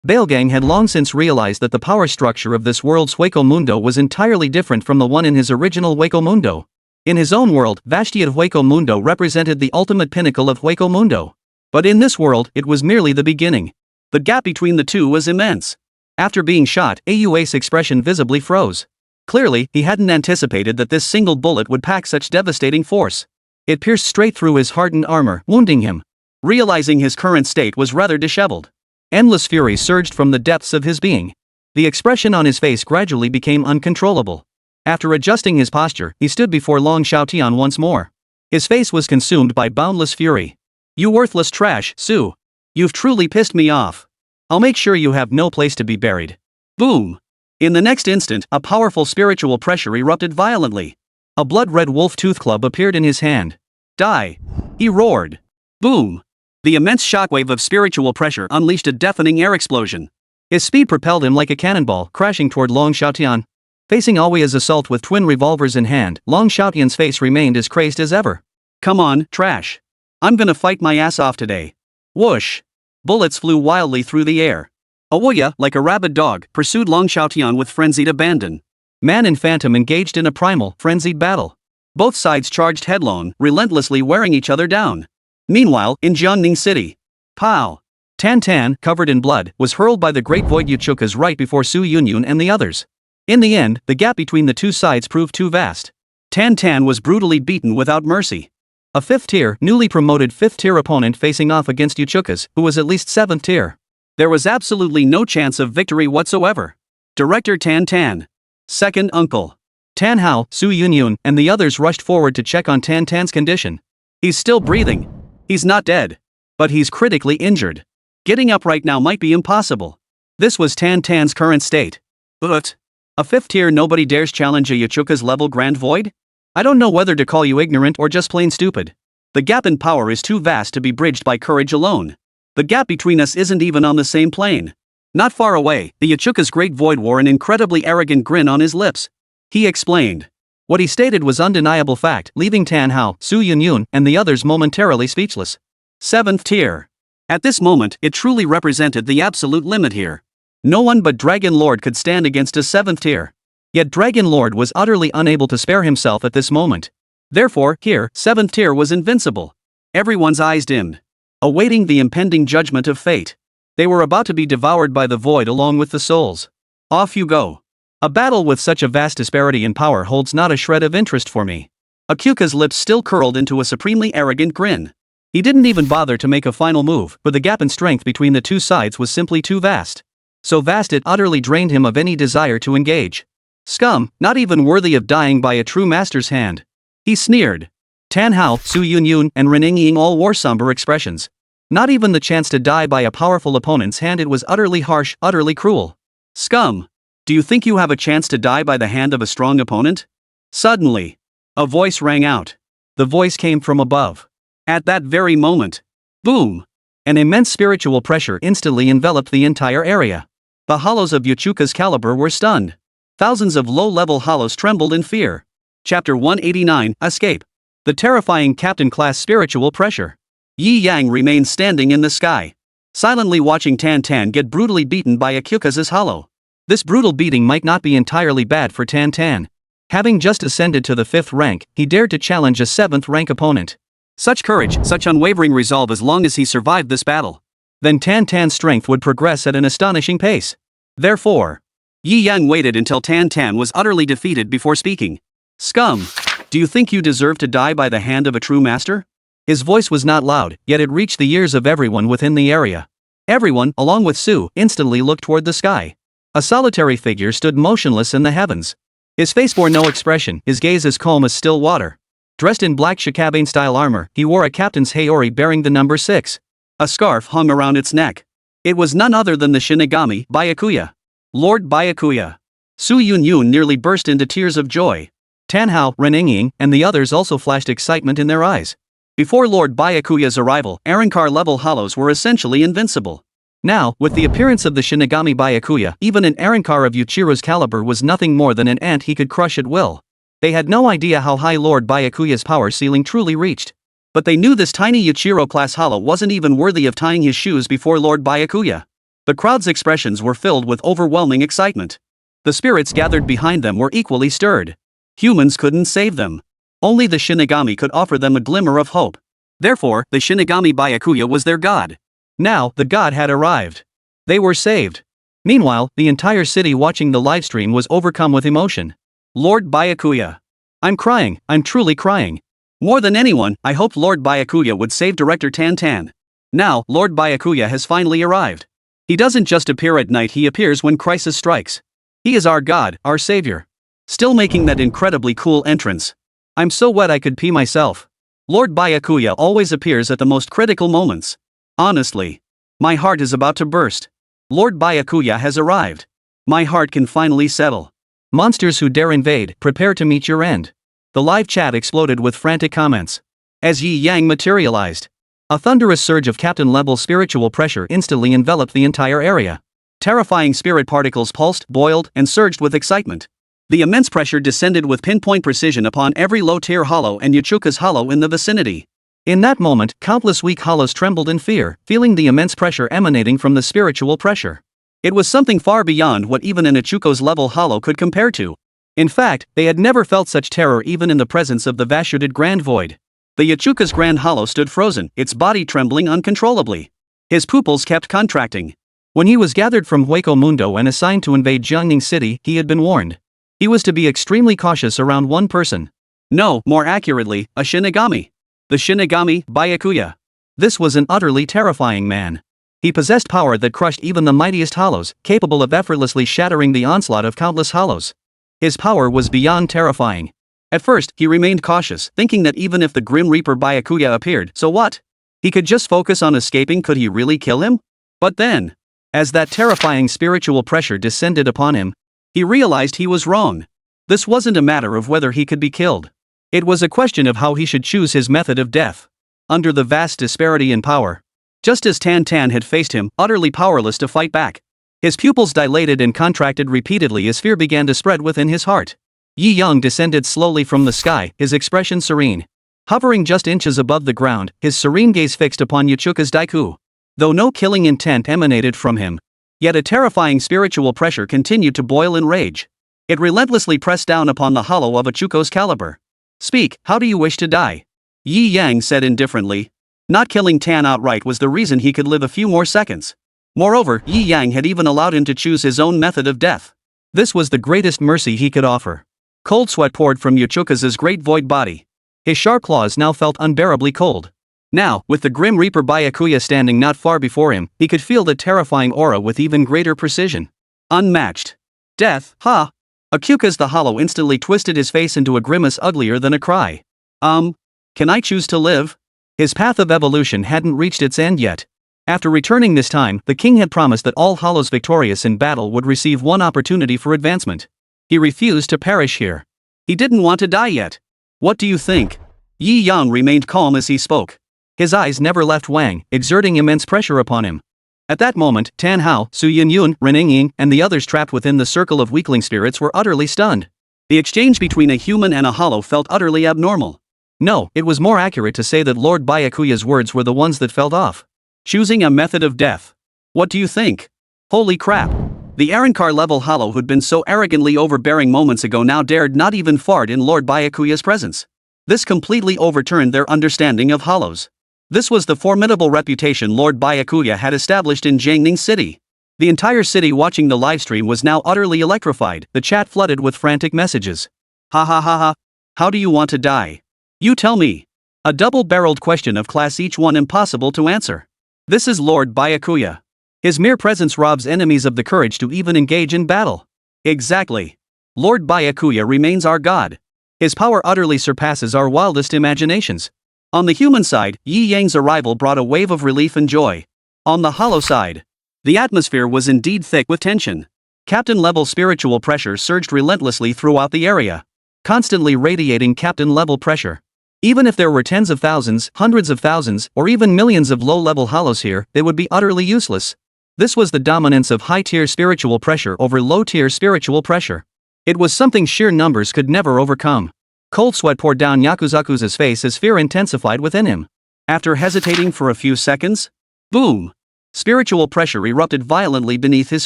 Bailgang had long since realized that the power structure of this world's Hueco Mundo was entirely different from the one in his original Hueco Mundo. In his own world, Vashtiad Hueco Mundo represented the ultimate pinnacle of Hueco Mundo. But in this world, it was merely the beginning. The gap between the two was immense. After being shot, Aua's expression visibly froze. Clearly, he hadn't anticipated that this single bullet would pack such devastating force. It pierced straight through his hardened armor, wounding him. Realizing his current state was rather disheveled, endless fury surged from the depths of his being. The expression on his face gradually became uncontrollable. After adjusting his posture, he stood before Long Xiaotian once more. His face was consumed by boundless fury. You worthless trash, Su. You've truly pissed me off. I'll make sure you have no place to be buried. Boom. In the next instant, a powerful spiritual pressure erupted violently. A blood-red wolf tooth club appeared in his hand. Die! He roared. Boom! The immense shockwave of spiritual pressure unleashed a deafening air explosion. His speed propelled him like a cannonball, crashing toward Long Xiaotian. Facing Aua's assault with twin revolvers in hand, Long Xiaotian's face remained as crazed as ever. Come on, trash. I'm gonna fight my ass off today. Whoosh! Bullets flew wildly through the air. Aoya, like a rabid dog, pursued Long Xiaotian with frenzied abandon. Man and Phantom engaged in a primal, frenzied battle. Both sides charged headlong, relentlessly wearing each other down. Meanwhile, in Jiangning City, pow! Tan Tan, covered in blood, was hurled by the Great Void Yachukas right before Su Yunyun and the others. In the end, the gap between the two sides proved too vast. Tan Tan was brutally beaten without mercy. A 5th tier, newly promoted 5th tier opponent facing off against Yachukas, who was at least 7th tier. There was absolutely no chance of victory whatsoever. Director Tan Tan, second uncle Tan Hao, Su Yunyun, and the others rushed forward to check on Tan Tan's condition. He's still breathing. He's not dead. But he's critically injured. Getting up right now might be impossible. This was Tan Tan's current state. But a 5th tier nobody dares challenge a Yachuka's level Grand Void? I don't know whether to call you ignorant or just plain stupid. The gap in power is too vast to be bridged by courage alone. The gap between us isn't even on the same plane. Not far away, the Yachuka's Great Void wore an incredibly arrogant grin on his lips. He explained. What he stated was undeniable fact, leaving Tan Hao, Su Yunyun, and the others momentarily speechless. 7th tier. At this moment, it truly represented the absolute limit here. No one but Dragon Lord could stand against a 7th tier. Yet Dragon Lord was utterly unable to spare himself at this moment. Therefore, here, 7th tier was invincible. Everyone's eyes dimmed, awaiting the impending judgment of fate. They were about to be devoured by the void along with the souls. Off you go. A battle with such a vast disparity in power holds not a shred of interest for me. Akuka's lips still curled into a supremely arrogant grin. He didn't even bother to make a final move, but the gap in strength between the two sides was simply too vast. So vast it utterly drained him of any desire to engage. Scum, not even worthy of dying by a true master's hand. He sneered. Tan Hao, Su Yunyun, and Renning Ying all wore somber expressions. Not even the chance to die by a powerful opponent's hand. It was utterly harsh, utterly cruel. Scum! Do you think you have a chance to die by the hand of a strong opponent? Suddenly, a voice rang out. The voice came from above. At that very moment, boom! An immense spiritual pressure instantly enveloped the entire area. The hollows of Yachuka's caliber were stunned. Thousands of low-level hollows trembled in fear. Chapter 189, Escape. The terrifying captain-class spiritual pressure. Yi Yang remained standing in the sky. silently watching Tan Tan get brutally beaten by Akyuka's hollow. This brutal beating might not be entirely bad for Tan Tan. Having just ascended to the 5th rank, he dared to challenge a 7th rank opponent. Such courage, such unwavering resolve as long as he survived this battle. Then Tan Tan's strength would progress at an astonishing pace. Therefore, Yi Yang waited until Tan Tan was utterly defeated before speaking. Scum! Do you think you deserve to die by the hand of a true master? His voice was not loud, yet it reached the ears of everyone within the area. Everyone, along with Su, instantly looked toward the sky. A solitary figure stood motionless in the heavens. His face bore no expression, his gaze as calm as still water. Dressed in black Shikabane-style armor, he wore a captain's Heori bearing the number 6. A scarf hung around its neck. It was none other than the Shinigami, Byakuya. Lord Byakuya. Su Yunyun nearly burst into tears of joy. Tanhao, Reningying, and the others also flashed excitement in their eyes. Before Lord Byakuya's arrival, Arrancar-level hollows were essentially invincible. Now, with the appearance of the Shinigami Byakuya, even an Arrancar of Yuichiro's caliber was nothing more than an ant he could crush at will. They had no idea how high Lord Byakuya's power ceiling truly reached. But they knew this tiny Yuichiro-class hollow wasn't even worthy of tying his shoes before Lord Byakuya. The crowd's expressions were filled with overwhelming excitement. The spirits gathered behind them were equally stirred. Humans couldn't save them. Only the Shinigami could offer them a glimmer of hope. Therefore, the Shinigami Byakuya was their god. Now, the god had arrived. They were saved. Meanwhile, the entire city watching the livestream was overcome with emotion. Lord Byakuya. I'm crying, I'm truly crying. More than anyone, I hoped Lord Byakuya would save Director Tan Tan. Now, Lord Byakuya has finally arrived. He doesn't just appear at night, he appears when crisis strikes. He is our god, our savior. Still making that incredibly cool entrance. I'm so wet I could pee myself. Lord Byakuya always appears at the most critical moments. Honestly. My heart is about to burst. Lord Byakuya has arrived. My heart can finally settle. Monsters who dare invade, prepare to meet your end. The live chat exploded with frantic comments. As Yi Yang materialized, a thunderous surge of captain-level spiritual pressure instantly enveloped the entire area. Terrifying spirit particles pulsed, boiled, and surged with excitement. The immense pressure descended with pinpoint precision upon every low-tier hollow and Yuchuka's hollow in the vicinity. In that moment, countless weak hollows trembled in fear, feeling the immense pressure emanating from the spiritual pressure. It was something far beyond what even an Ichuko's level hollow could compare to. In fact, they had never felt such terror even in the presence of the Vashudid Grand Void. The Yachuka's Grand Hollow stood frozen, its body trembling uncontrollably. His pupils kept contracting. When he was gathered from Hueco Mundo and assigned to invade Jiangning City, he had been warned. He was to be extremely cautious around one person. No, more accurately, a Shinigami. The Shinigami, Byakuya. This was an utterly terrifying man. He possessed power that crushed even the mightiest hollows, capable of effortlessly shattering the onslaught of countless hollows. His power was beyond terrifying. At first, he remained cautious, thinking that even if the Grim Reaper Byakuya appeared, so what? He could just focus on escaping. Could he really kill him? But then, as that terrifying spiritual pressure descended upon him, he realized he was wrong. This wasn't a matter of whether he could be killed. It was a question of how he should choose his method of death. Under the vast disparity in power. Just as Tan Tan had faced him, utterly powerless to fight back. His pupils dilated and contracted repeatedly as fear began to spread within his heart. Yi Yang descended slowly from the sky, his expression serene. Hovering just inches above the ground, his serene gaze fixed upon Yuchuka's Daiku. Though no killing intent emanated from him, yet a terrifying spiritual pressure continued to boil in rage. It relentlessly pressed down upon the hollow of Ichuko's caliber. Speak, how do you wish to die? Yi Yang said indifferently. Not killing Tan outright was the reason he could live a few more seconds. Moreover, Yi Yang had even allowed him to choose his own method of death. This was the greatest mercy he could offer. Cold sweat poured from Yuchuka's great void body. His sharp claws now felt unbearably cold. Now, with the Grim Reaper Byakuya standing not far before him, he could feel the terrifying aura with even greater precision. Unmatched. Death, ha! Akyuka's the Hollow instantly twisted his face into a grimace uglier than a cry. Can I choose to live? His path of evolution hadn't reached its end yet. After returning this time, the king had promised that all hollows victorious in battle would receive one opportunity for advancement. He refused to perish here. He didn't want to die yet. What do you think? Yi Yang remained calm as he spoke. His eyes never left Wang, exerting immense pressure upon him. At that moment, Tan Hao, Su Yinyun, Reningying, and the others trapped within the circle of weakling spirits were utterly stunned. The exchange between a human and a hollow felt utterly abnormal. No, it was more accurate to say that Lord Byakuya's words were the ones that felt off. Choosing a method of death. What do you think? Holy crap. The Arrancar level hollow who'd been so arrogantly overbearing moments ago now dared not even fart in Lord Byakuya's presence. This completely overturned their understanding of hollows. This was the formidable reputation Lord Byakuya had established in Jiangning City. The entire city watching the livestream was now utterly electrified, the chat flooded with frantic messages. Ha ha ha ha. How do you want to die? You tell me. A double-barreled question of class, each one impossible to answer. This is Lord Byakuya. His mere presence robs enemies of the courage to even engage in battle. Exactly. Lord Byakuya remains our god. His power utterly surpasses our wildest imaginations. On the human side, Yi Yang's arrival brought a wave of relief and joy. On the hollow side, the atmosphere was indeed thick with tension. Captain-level spiritual pressure surged relentlessly throughout the area, constantly radiating captain-level pressure. Even if there were tens of thousands, hundreds of thousands, or even millions of low-level hollows here, they would be utterly useless. This was the dominance of high-tier spiritual pressure over low-tier spiritual pressure. It was something sheer numbers could never overcome. Cold sweat poured down Yakuzaku's face as fear intensified within him. After hesitating for a few seconds, boom! Spiritual pressure erupted violently beneath his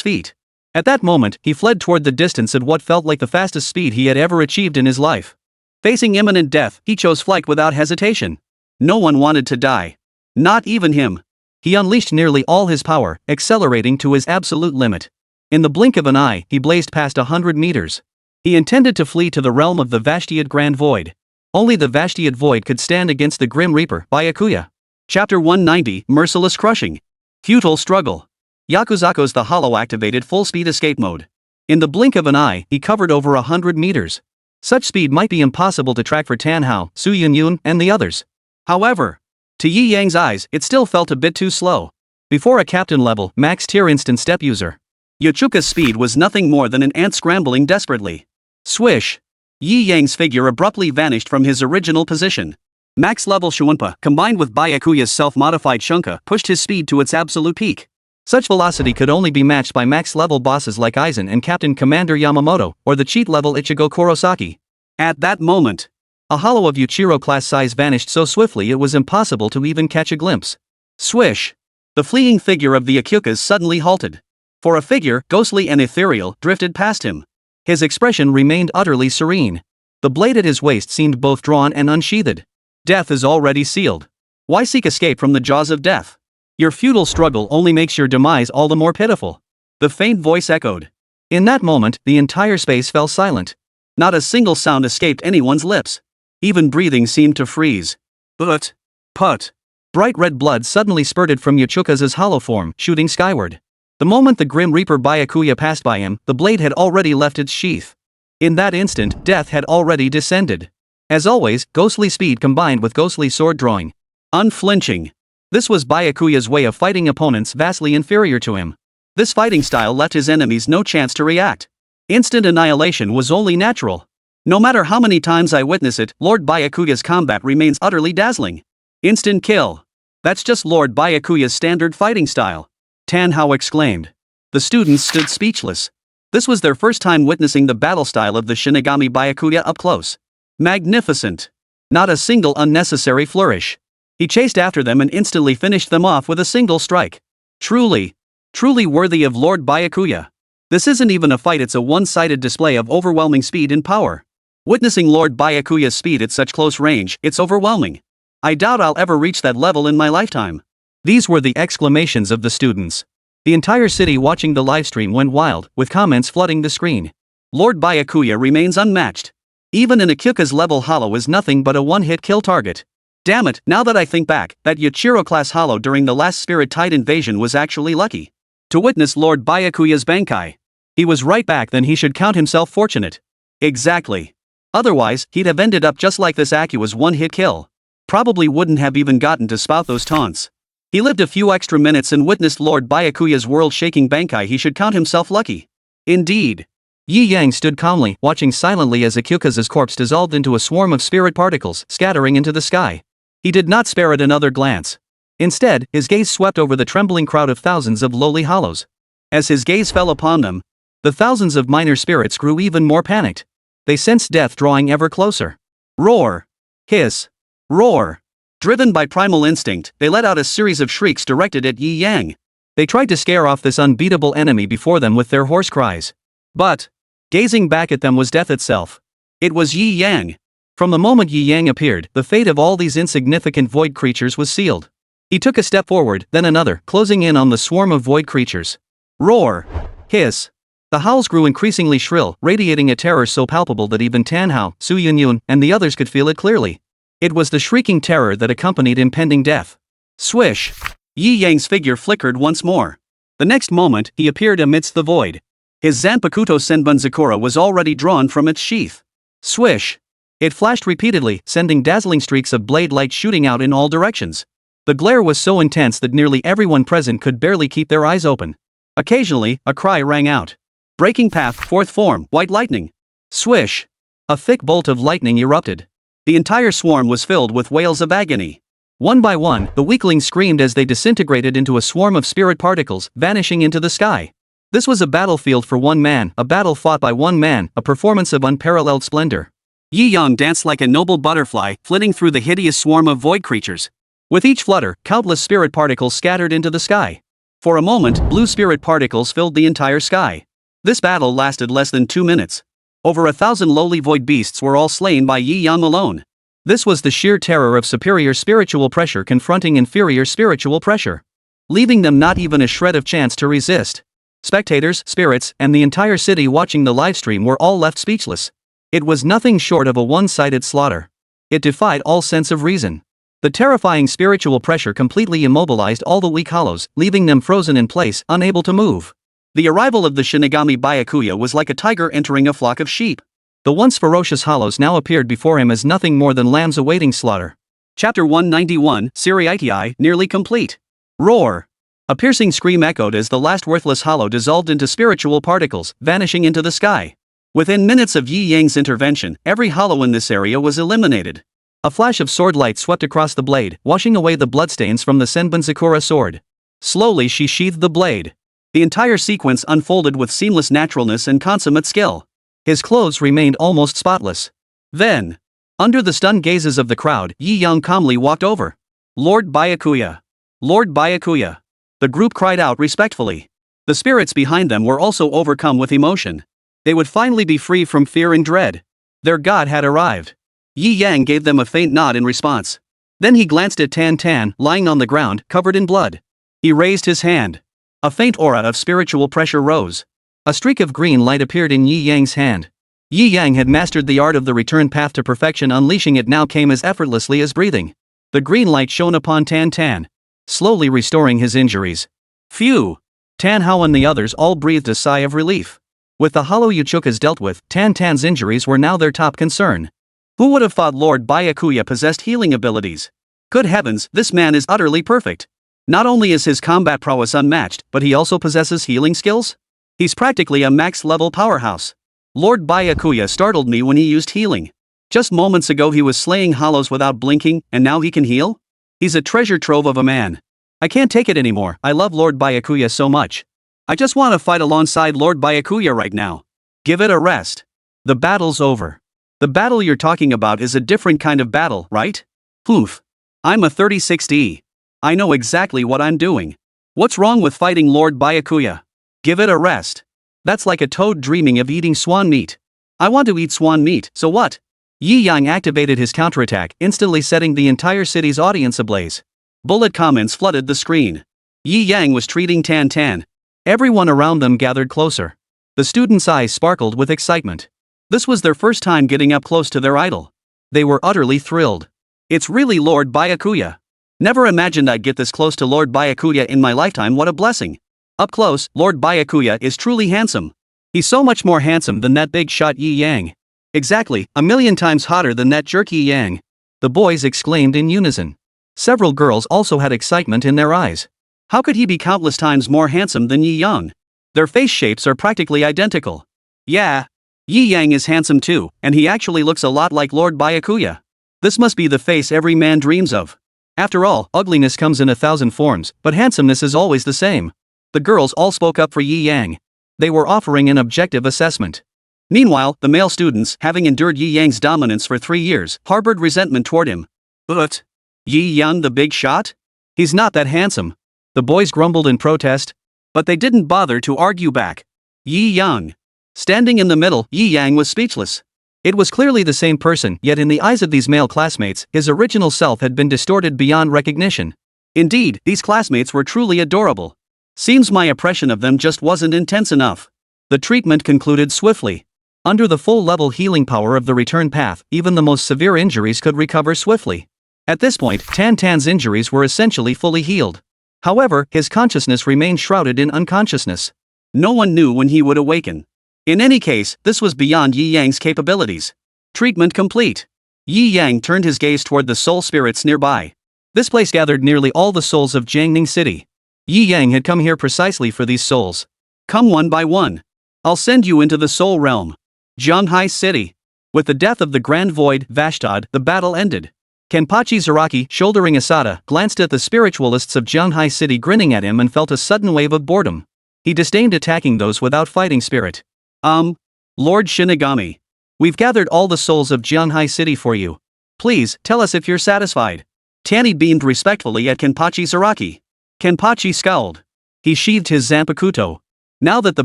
feet. At that moment, he fled toward the distance at what felt like the fastest speed he had ever achieved in his life. Facing imminent death, he chose flight without hesitation. No one wanted to die. Not even him. He unleashed nearly all his power, accelerating to his absolute limit. In the blink of an eye, he blazed past 100 meters. He intended to flee to the realm of the Vashtiad Grand Void. Only the Vashtiad Void could stand against the Grim Reaper, Byakuya. Chapter 190, Merciless Crushing. Futile Struggle. Yakuzaku's the hollow activated full-speed escape mode. In the blink of an eye, he covered over 100 meters. Such speed might be impossible to track for Tan Hao, Su Yunyun, and the others. However, to Yi Yang's eyes, it still felt a bit too slow. Before a captain-level, max-tier instant step user, Yachuka's speed was nothing more than an ant scrambling desperately. Swish! Yi Yang's figure abruptly vanished from his original position. Max-level Shuunpa, combined with Byakuya's self-modified Shunka, pushed his speed to its absolute peak. Such velocity could only be matched by max-level bosses like Aizen and Captain Commander Yamamoto, or the cheat-level Ichigo Kurosaki. At that moment, a hollow of Yuichiro class size vanished so swiftly it was impossible to even catch a glimpse. Swish! The fleeing figure of the Akyukas suddenly halted. For a figure, ghostly and ethereal, drifted past him. His expression remained utterly serene. The blade at his waist seemed both drawn and unsheathed. Death is already sealed. Why seek escape from the jaws of death? Your futile struggle only makes your demise all the more pitiful. The faint voice echoed. In that moment, the entire space fell silent. Not a single sound escaped anyone's lips. Even breathing seemed to freeze. But, put. Bright red blood suddenly spurted from Yachuka's hollow form, shooting skyward. The moment the Grim Reaper Byakuya passed by him, the blade had already left its sheath. In that instant, death had already descended. As always, ghostly speed combined with ghostly sword drawing. Unflinching. This was Byakuya's way of fighting opponents vastly inferior to him. This fighting style left his enemies no chance to react. Instant annihilation was only natural. No matter how many times I witness it, Lord Byakuya's combat remains utterly dazzling. Instant kill. That's just Lord Byakuya's standard fighting style. Tan Hao exclaimed. The students stood speechless. This was their first time witnessing the battle style of the Shinigami Byakuya up close. Magnificent. Not a single unnecessary flourish. He chased after them and instantly finished them off with a single strike. Truly worthy of Lord Byakuya. This isn't even a fight, it's a one-sided display of overwhelming speed and power. Witnessing Lord Byakuya's speed at such close range, it's overwhelming. I doubt I'll ever reach that level in my lifetime. These were the exclamations of the students. The entire city watching the livestream went wild, with comments flooding the screen. Lord Byakuya remains unmatched. Even an Akyuka's level hollow is nothing but a one-hit kill target. Damn it, now that I think back, that Yuichiro class hollow during the last Spirit Tide invasion was actually lucky to witness Lord Byakuya's Bankai. He was right back then, he should count himself fortunate. Exactly. Otherwise, he'd have ended up just like this Akua's one-hit kill. Probably wouldn't have even gotten to spout those taunts. He lived a few extra minutes and witnessed Lord Byakuya's world-shaking Bankai, he should count himself lucky. Indeed. Yi Yang stood calmly, watching silently as Akyuka's corpse dissolved into a swarm of spirit particles, scattering into the sky. He did not spare it another glance. Instead, his gaze swept over the trembling crowd of thousands of lowly hollows. As his gaze fell upon them, the thousands of minor spirits grew even more panicked. They sensed death drawing ever closer. Roar! Hiss! Roar! Driven by primal instinct, they let out a series of shrieks directed at Yi Yang. They tried to scare off this unbeatable enemy before them with their hoarse cries. But, gazing back at them was death itself. It was Yi Yang. From the moment Yi Yang appeared, the fate of all these insignificant void creatures was sealed. He took a step forward, then another, closing in on the swarm of void creatures. Roar! Hiss! The howls grew increasingly shrill, radiating a terror so palpable that even Tan Hao, Su Yunyun, and the others could feel it clearly. It was the shrieking terror that accompanied impending death. Swish! Yi Yang's figure flickered once more. The next moment, he appeared amidst the void. His Zanpakuto Senbunzakura was already drawn from its sheath. Swish! It flashed repeatedly, sending dazzling streaks of blade light shooting out in all directions. The glare was so intense that nearly everyone present could barely keep their eyes open. Occasionally, a cry rang out. Breaking path, fourth form, white lightning. Swish! A thick bolt of lightning erupted. The entire swarm was filled with wails of agony. One by one, the weaklings screamed as they disintegrated into a swarm of spirit particles, vanishing into the sky. This was a battlefield for one man, a battle fought by one man, a performance of unparalleled splendor. Yi Yang danced like a noble butterfly, flitting through the hideous swarm of void creatures. With each flutter, countless spirit particles scattered into the sky. For a moment, blue spirit particles filled the entire sky. This battle lasted less than 2 minutes. Over 1,000 lowly void beasts were all slain by Yi Yang alone. This was the sheer terror of superior spiritual pressure confronting inferior spiritual pressure, leaving them not even a shred of chance to resist. Spectators, spirits, and the entire city watching the livestream were all left speechless. It was nothing short of a one-sided slaughter. It defied all sense of reason. The terrifying spiritual pressure completely immobilized all the weak hollows, leaving them frozen in place, unable to move. The arrival of the Shinigami Byakuya was like a tiger entering a flock of sheep. The once ferocious hollows now appeared before him as nothing more than lambs awaiting slaughter. Chapter 191, Siriitii, nearly complete. Roar! A piercing scream echoed as the last worthless hollow dissolved into spiritual particles, vanishing into the sky. Within minutes of Yi Yang's intervention, every hollow in this area was eliminated. A flash of sword light swept across the blade, washing away the bloodstains from the Senbunzakura sword. Slowly she sheathed the blade. The entire sequence unfolded with seamless naturalness and consummate skill. His clothes remained almost spotless. Then, under the stunned gazes of the crowd, Yi Yang calmly walked over. Lord Byakuya! Lord Byakuya! The group cried out respectfully. The spirits behind them were also overcome with emotion. They would finally be free from fear and dread. Their god had arrived. Yi Yang gave them a faint nod in response. Then he glanced at Tan Tan, lying on the ground, covered in blood. He raised his hand. A faint aura of spiritual pressure rose. A streak of green light appeared in Yi Yang's hand. Yi Yang had mastered the art of the return path to perfection. Unleashing it now came as effortlessly as breathing. The green light shone upon Tan Tan, slowly restoring his injuries. Phew! Tan Hao and the others all breathed a sigh of relief. With the hollow Uchukas dealt with, Tan Tan's injuries were now their top concern. Who would have thought Lord Byakuya possessed healing abilities? Good heavens, this man is utterly perfect. Not only is his combat prowess unmatched, but he also possesses healing skills? He's practically a max-level powerhouse. Lord Byakuya startled me when he used healing. Just moments ago he was slaying hollows without blinking, and now he can heal? He's a treasure trove of a man. I can't take it anymore. I love Lord Byakuya so much. I just want to fight alongside Lord Byakuya right now. Give it a rest. The battle's over. The battle you're talking about is a different kind of battle, right? Poof. I'm a 36D. I know exactly what I'm doing. What's wrong with fighting Lord Byakuya? Give it a rest. That's like a toad dreaming of eating swan meat. I want to eat swan meat, so what? Yi Yang activated his counterattack, instantly setting the entire city's audience ablaze. Bullet comments flooded the screen. Yi Yang was treating Tan Tan. Everyone around them gathered closer. The students' eyes sparkled with excitement. This was their first time getting up close to their idol. They were utterly thrilled. It's really Lord Byakuya. Never imagined I'd get this close to Lord Byakuya in my lifetime. What a blessing. Up close, Lord Byakuya is truly handsome. He's so much more handsome than that big shot Yi Yang. Exactly, 1,000,000 times hotter than that jerk Yi Yang. The boys exclaimed in unison. Several girls also had excitement in their eyes. How could he be countless times more handsome than Yi Yang? Their face shapes are practically identical. Yeah. Yi Yang is handsome too, and he actually looks a lot like Lord Byakuya. This must be the face every man dreams of. After all, ugliness comes in 1,000 forms, but handsomeness is always the same. The girls all spoke up for Yi Yang. They were offering an objective assessment. Meanwhile, the male students, having endured Yi Yang's dominance for 3 years, harbored resentment toward him. But Yi Yang the big shot? He's not that handsome. The boys grumbled in protest. But they didn't bother to argue back. Yi Yang. Standing in the middle, Yi Yang was speechless. It was clearly the same person, yet in the eyes of these male classmates, his original self had been distorted beyond recognition. Indeed, these classmates were truly adorable. Seems my oppression of them just wasn't intense enough. The treatment concluded swiftly. Under the full-level healing power of the return path, even the most severe injuries could recover swiftly. At this point, Tan Tan's injuries were essentially fully healed. However, his consciousness remained shrouded in unconsciousness. No one knew when he would awaken. In any case, this was beyond Yi Yang's capabilities. Treatment complete. Yi Yang turned his gaze toward the soul spirits nearby. This place gathered nearly all the souls of Jiangning City. Yi Yang had come here precisely for these souls. Come one by one. I'll send you into the soul realm. Zhanghai City. With the death of the Grand Void, Vashtad, the battle ended. Kenpachi Zaraki, shouldering Asada, glanced at the spiritualists of Zhanghai City grinning at him and felt a sudden wave of boredom. He disdained attacking those without fighting spirit. Lord Shinigami. We've gathered all the souls of Zhanghai City for you. Please, tell us if you're satisfied. Tanny beamed respectfully at Kenpachi Zaraki. Kenpachi scowled. He sheathed his Zanpakuto. Now that the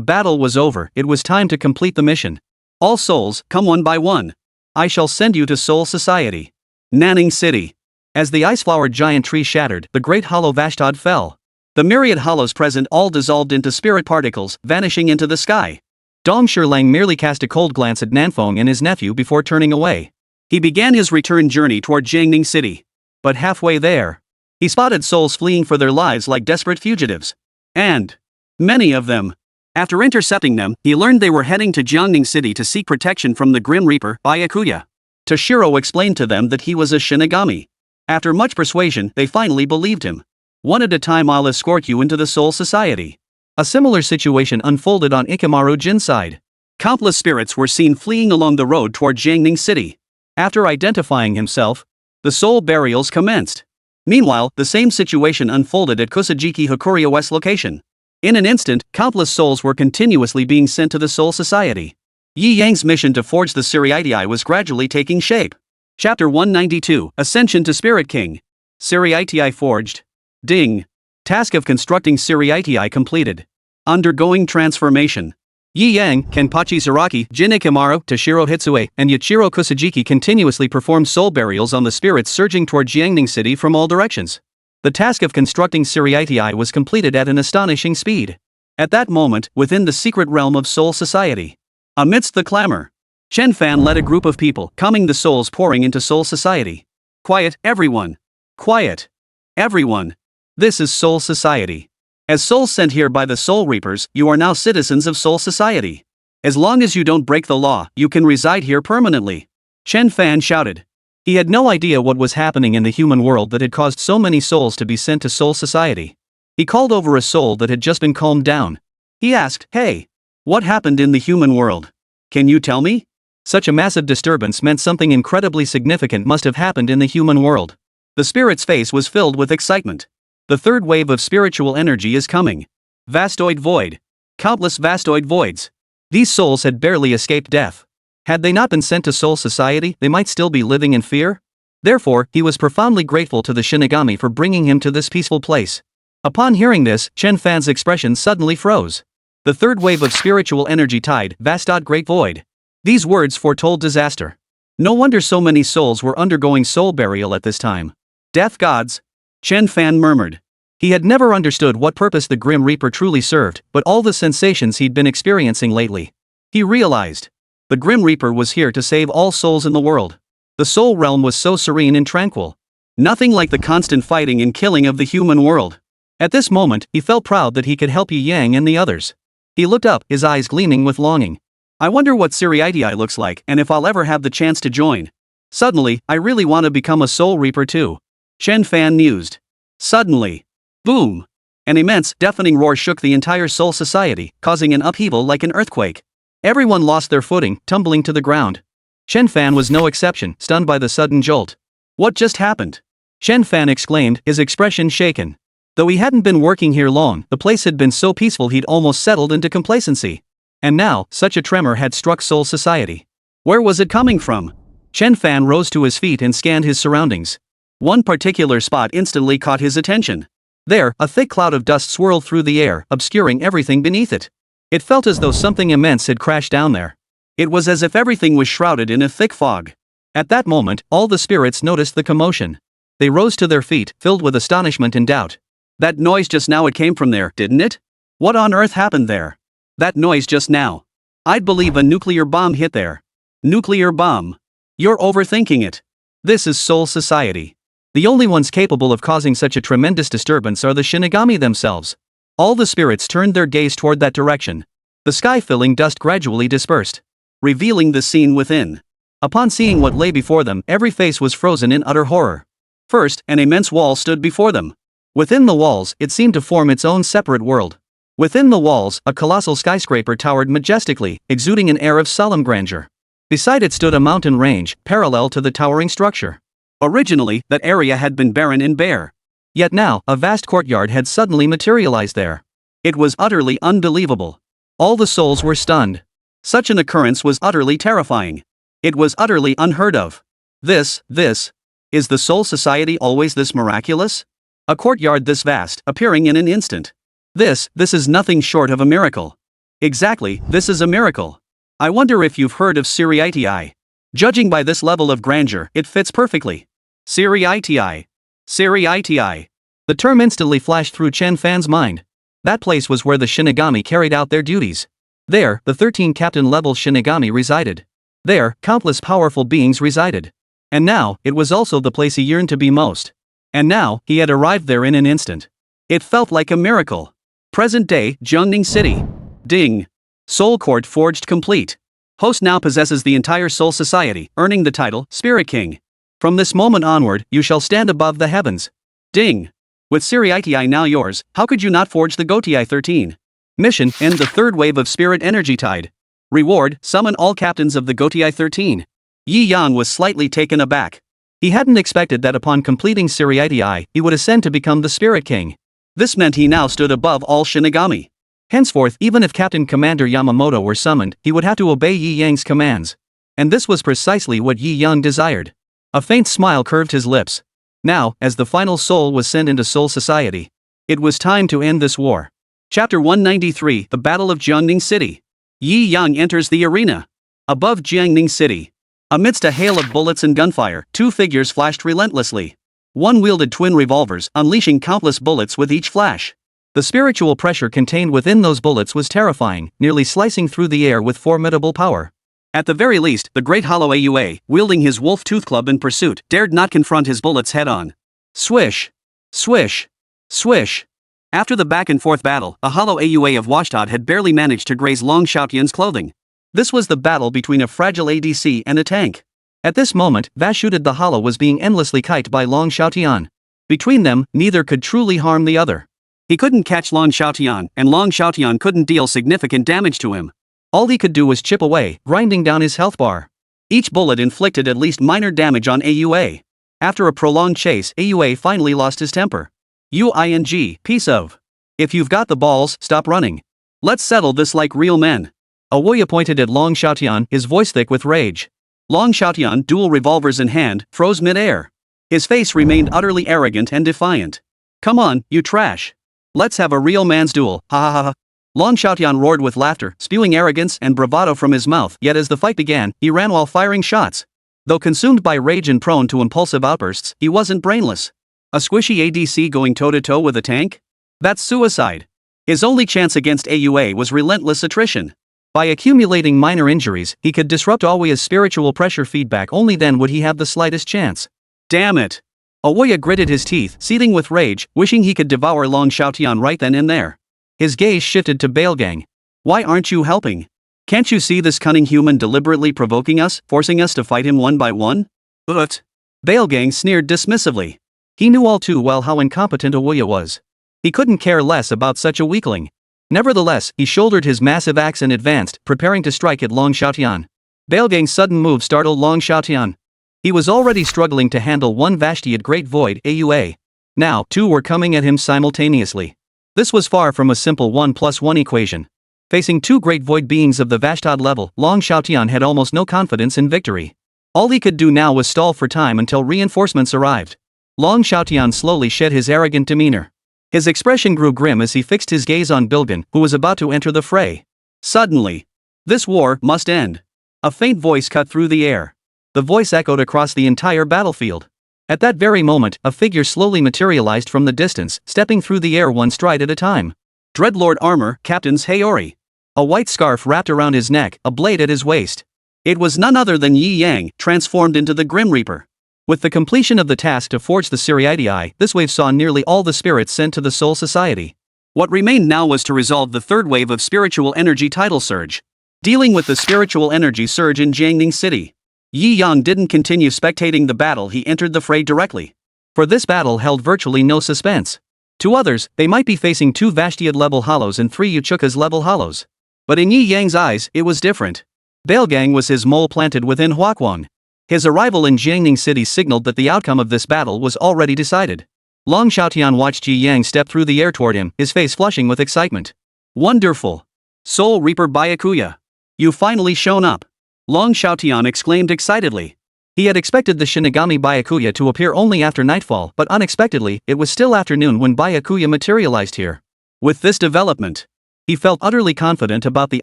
battle was over, it was time to complete the mission. All souls, come one by one. I shall send you to Soul Society. Nanning City. As the ice-flowered giant tree shattered, the great hollow Vashtad fell. The myriad hollows present all dissolved into spirit particles, vanishing into the sky. Dong Shilang merely cast a cold glance at Nanfeng and his nephew before turning away. He began his return journey toward Jiangning City. But halfway there, he spotted souls fleeing for their lives like desperate fugitives. And many of them. After intercepting them, he learned they were heading to Jiangning City to seek protection from the Grim Reaper, Byakuya. Toshiro explained to them that he was a Shinigami. After much persuasion, they finally believed him. One at a time, I'll escort you into the Soul Society. A similar situation unfolded on Ikamaru Jin's side. Countless spirits were seen fleeing along the road toward Jiangning City. After identifying himself, the soul burials commenced. Meanwhile, the same situation unfolded at Kusajiki Hakuria West location. In an instant, countless souls were continuously being sent to the Soul Society. Yi Yang's mission to forge the Siriitii was gradually taking shape. Chapter 192, Ascension to Spirit King. Siriitii forged. Ding. Task of constructing Siriitii completed. Undergoing transformation. Yi Yang, Kenpachi Zaraki, Jin Ikamaru, Toshiro Hitsue, and Yachiro Kusajiki continuously performed soul burials on the spirits surging toward Jiangning City from all directions. The task of constructing Siriitii was completed at an astonishing speed. At that moment, within the secret realm of Soul Society. Amidst the clamor, Chen Fan led a group of people, calming the souls pouring into Soul Society. Quiet, everyone. Quiet. Everyone. This is Soul Society. As souls sent here by the Soul Reapers, you are now citizens of Soul Society. As long as you don't break the law, you can reside here permanently. Chen Fan shouted. He had no idea what was happening in the human world that had caused so many souls to be sent to Soul Society. He called over a soul that had just been calmed down. He asked, "Hey, what happened in the human world? Can you tell me?" Such a massive disturbance meant something incredibly significant must have happened in the human world. The spirit's face was filled with excitement. The third wave of spiritual energy is coming. Vastoid void. Countless vastoid voids. These souls had barely escaped death. Had they not been sent to Soul Society, they might still be living in fear. Therefore, he was profoundly grateful to the Shinigami for bringing him to this peaceful place. Upon hearing this, Chen Fan's expression suddenly froze. The third wave of spiritual energy tide, Vastad Great Void. These words foretold disaster. No wonder so many souls were undergoing soul burial at this time. Death gods. Chen Fan murmured. He had never understood what purpose the Grim Reaper truly served, but all the sensations he'd been experiencing lately. He realized. The Grim Reaper was here to save all souls in the world. The soul realm was so serene and tranquil. Nothing like the constant fighting and killing of the human world. At this moment, he felt proud that he could help Yi Yang and the others. He looked up, his eyes gleaming with longing. I wonder what Siriitii looks like and if I'll ever have the chance to join. Suddenly, I really want to become a soul reaper too. Chen Fan mused. Suddenly. Boom! An immense, deafening roar shook the entire Soul Society, causing an upheaval like an earthquake. Everyone lost their footing, tumbling to the ground. Chen Fan was no exception, stunned by the sudden jolt. What just happened? Chen Fan exclaimed, his expression shaken. Though he hadn't been working here long, the place had been so peaceful he'd almost settled into complacency. And now, such a tremor had struck Soul Society. Where was it coming from? Chen Fan rose to his feet and scanned his surroundings. One particular spot instantly caught his attention. There, a thick cloud of dust swirled through the air, obscuring everything beneath it. It felt as though something immense had crashed down there. It was as if everything was shrouded in a thick fog. At that moment, all the spirits noticed the commotion. They rose to their feet, filled with astonishment and doubt. That noise just now, it came from there, didn't it? What on earth happened there? That noise just now. I'd believe a nuclear bomb hit there. Nuclear bomb. You're overthinking it. This is Soul Society. The only ones capable of causing such a tremendous disturbance are the Shinigami themselves. All the spirits turned their gaze toward that direction. The sky-filling dust gradually dispersed, revealing the scene within. Upon seeing what lay before them, every face was frozen in utter horror. First, an immense wall stood before them. Within the walls, it seemed to form its own separate world. Within the walls, a colossal skyscraper towered majestically, exuding an air of solemn grandeur. Beside it stood a mountain range, parallel to the towering structure. Originally, that area had been barren and bare. Yet now, a vast courtyard had suddenly materialized there. It was utterly unbelievable. All the souls were stunned. Such an occurrence was utterly terrifying. It was utterly unheard of. Is the Soul Society always this miraculous? A courtyard this vast, appearing in an instant. This is nothing short of a miracle. Exactly, this is a miracle. I wonder if you've heard of Seriitii. Judging by this level of grandeur, it fits perfectly. Seriitii. The term instantly flashed through Chen Fan's mind. That place was where the Shinigami carried out their duties. There, the 13 captain-level Shinigami resided. There, countless powerful beings resided. And now, it was also the place he yearned to be most. And now, he had arrived there in an instant. It felt like a miracle. Present-day, Jiangning City. Ding. Soul Court forged complete. Hoist now possesses the entire Soul Society, earning the title, Spirit King. From this moment onward, you shall stand above the heavens. Ding. With Seriitii now yours, how could you not forge the Gotii 13? Mission, end the third wave of Spirit Energy Tide. Reward, summon all captains of the Gotii 13. Yi Yang was slightly taken aback. He hadn't expected that upon completing Seriitii, he would ascend to become the Spirit King. This meant he now stood above all Shinigami. Henceforth, even if Captain Commander Yamamoto were summoned, he would have to obey Yi Yang's commands. And this was precisely what Yi Yang desired. A faint smile curved his lips. Now, as the final soul was sent into Soul Society, it was time to end this war. Chapter 193, The Battle of Jiangning City. Yi Yang enters the arena. Above Jiangning City. Amidst a hail of bullets and gunfire, two figures flashed relentlessly. One wielded twin revolvers, unleashing countless bullets with each flash. The spiritual pressure contained within those bullets was terrifying, nearly slicing through the air with formidable power. At the very least, the great Hollow Aua, wielding his wolf tooth club in pursuit, dared not confront his bullets head-on. Swish! Swish! Swish! After the back-and-forth battle, the Hollow Aua of Washtad had barely managed to graze Long Xiaotian's clothing. This was the battle between a fragile ADC and a tank. At this moment, Vashuted the Hollow was being endlessly kited by Long Xiaotian. Between them, neither could truly harm the other. He couldn't catch Long Xiaotian, and Long Xiaotian couldn't deal significant damage to him. All he could do was chip away, grinding down his health bar. Each bullet inflicted at least minor damage on AUA. After a prolonged chase, AUA finally lost his temper. Piece of. If you've got the balls, stop running. Let's settle this like real men. Awoya pointed at Long Xiaotian, his voice thick with rage. Long Xiaotian, dual revolvers in hand, froze mid-air. His face remained utterly arrogant and defiant. Come on, you trash. Let's have a real man's duel, ha ha ha ha. Long Xiaotian roared with laughter, spewing arrogance and bravado from his mouth, yet as the fight began, he ran while firing shots. Though consumed by rage and prone to impulsive outbursts, he wasn't brainless. A squishy ADC going toe-to-toe with a tank? That's suicide. His only chance against AUA was relentless attrition. By accumulating minor injuries, he could disrupt Awoya's spiritual pressure feedback, only then would he have the slightest chance. Damn it! Awoya gritted his teeth, seething with rage, wishing he could devour Long Xiaotian right then and there. His gaze shifted to Bailgang. Why aren't you helping? Can't you see this cunning human deliberately provoking us, forcing us to fight him one by one? But Bailgang sneered dismissively. He knew all too well how incompetent Awoya was. He couldn't care less about such a weakling. Nevertheless, he shouldered his massive axe and advanced, preparing to strike at Long Xiaotian. Bailgang's sudden move startled Long Xiaotian. He was already struggling to handle one Vashtiad Great Void, AUA. Now, two were coming at him simultaneously. This was far from a simple 1+1 equation. Facing two Great Void beings of the Vashtad level, Long Xiaotian had almost no confidence in victory. All he could do now was stall for time until reinforcements arrived. Long Xiaotian slowly shed his arrogant demeanor. His expression grew grim as he fixed his gaze on Bilgen, who was about to enter the fray. Suddenly, this war must end. A faint voice cut through the air. The voice echoed across the entire battlefield. At that very moment, a figure slowly materialized from the distance, stepping through the air one stride at a time. Dreadlord armor, Captain's Heir. A white scarf wrapped around his neck, a blade at his waist. It was none other than Yi Yang, transformed into the Grim Reaper. With the completion of the task to forge the Siriidii, this wave saw nearly all the spirits sent to the Soul Society. What remained now was to resolve the third wave of spiritual energy tidal surge. Dealing with the spiritual energy surge in Jiangning City. Yi Yang didn't continue spectating the battle, he entered the fray directly. For this battle held virtually no suspense. To others, they might be facing 2 Vashtiad-level hollows and 3 Uchukas-level hollows. But in Yi Yang's eyes, it was different. Bailgang was his mole planted within Huaquang. His arrival in Jiangning City signaled that the outcome of this battle was already decided. Long Xiaotian watched Yi Yang step through the air toward him, his face flushing with excitement. Wonderful! Soul Reaper Byakuya! You've finally shown up! Long Xiaotian exclaimed excitedly. He had expected the Shinigami Byakuya to appear only after nightfall, but unexpectedly, it was still afternoon when Byakuya materialized here. With this development, he felt utterly confident about the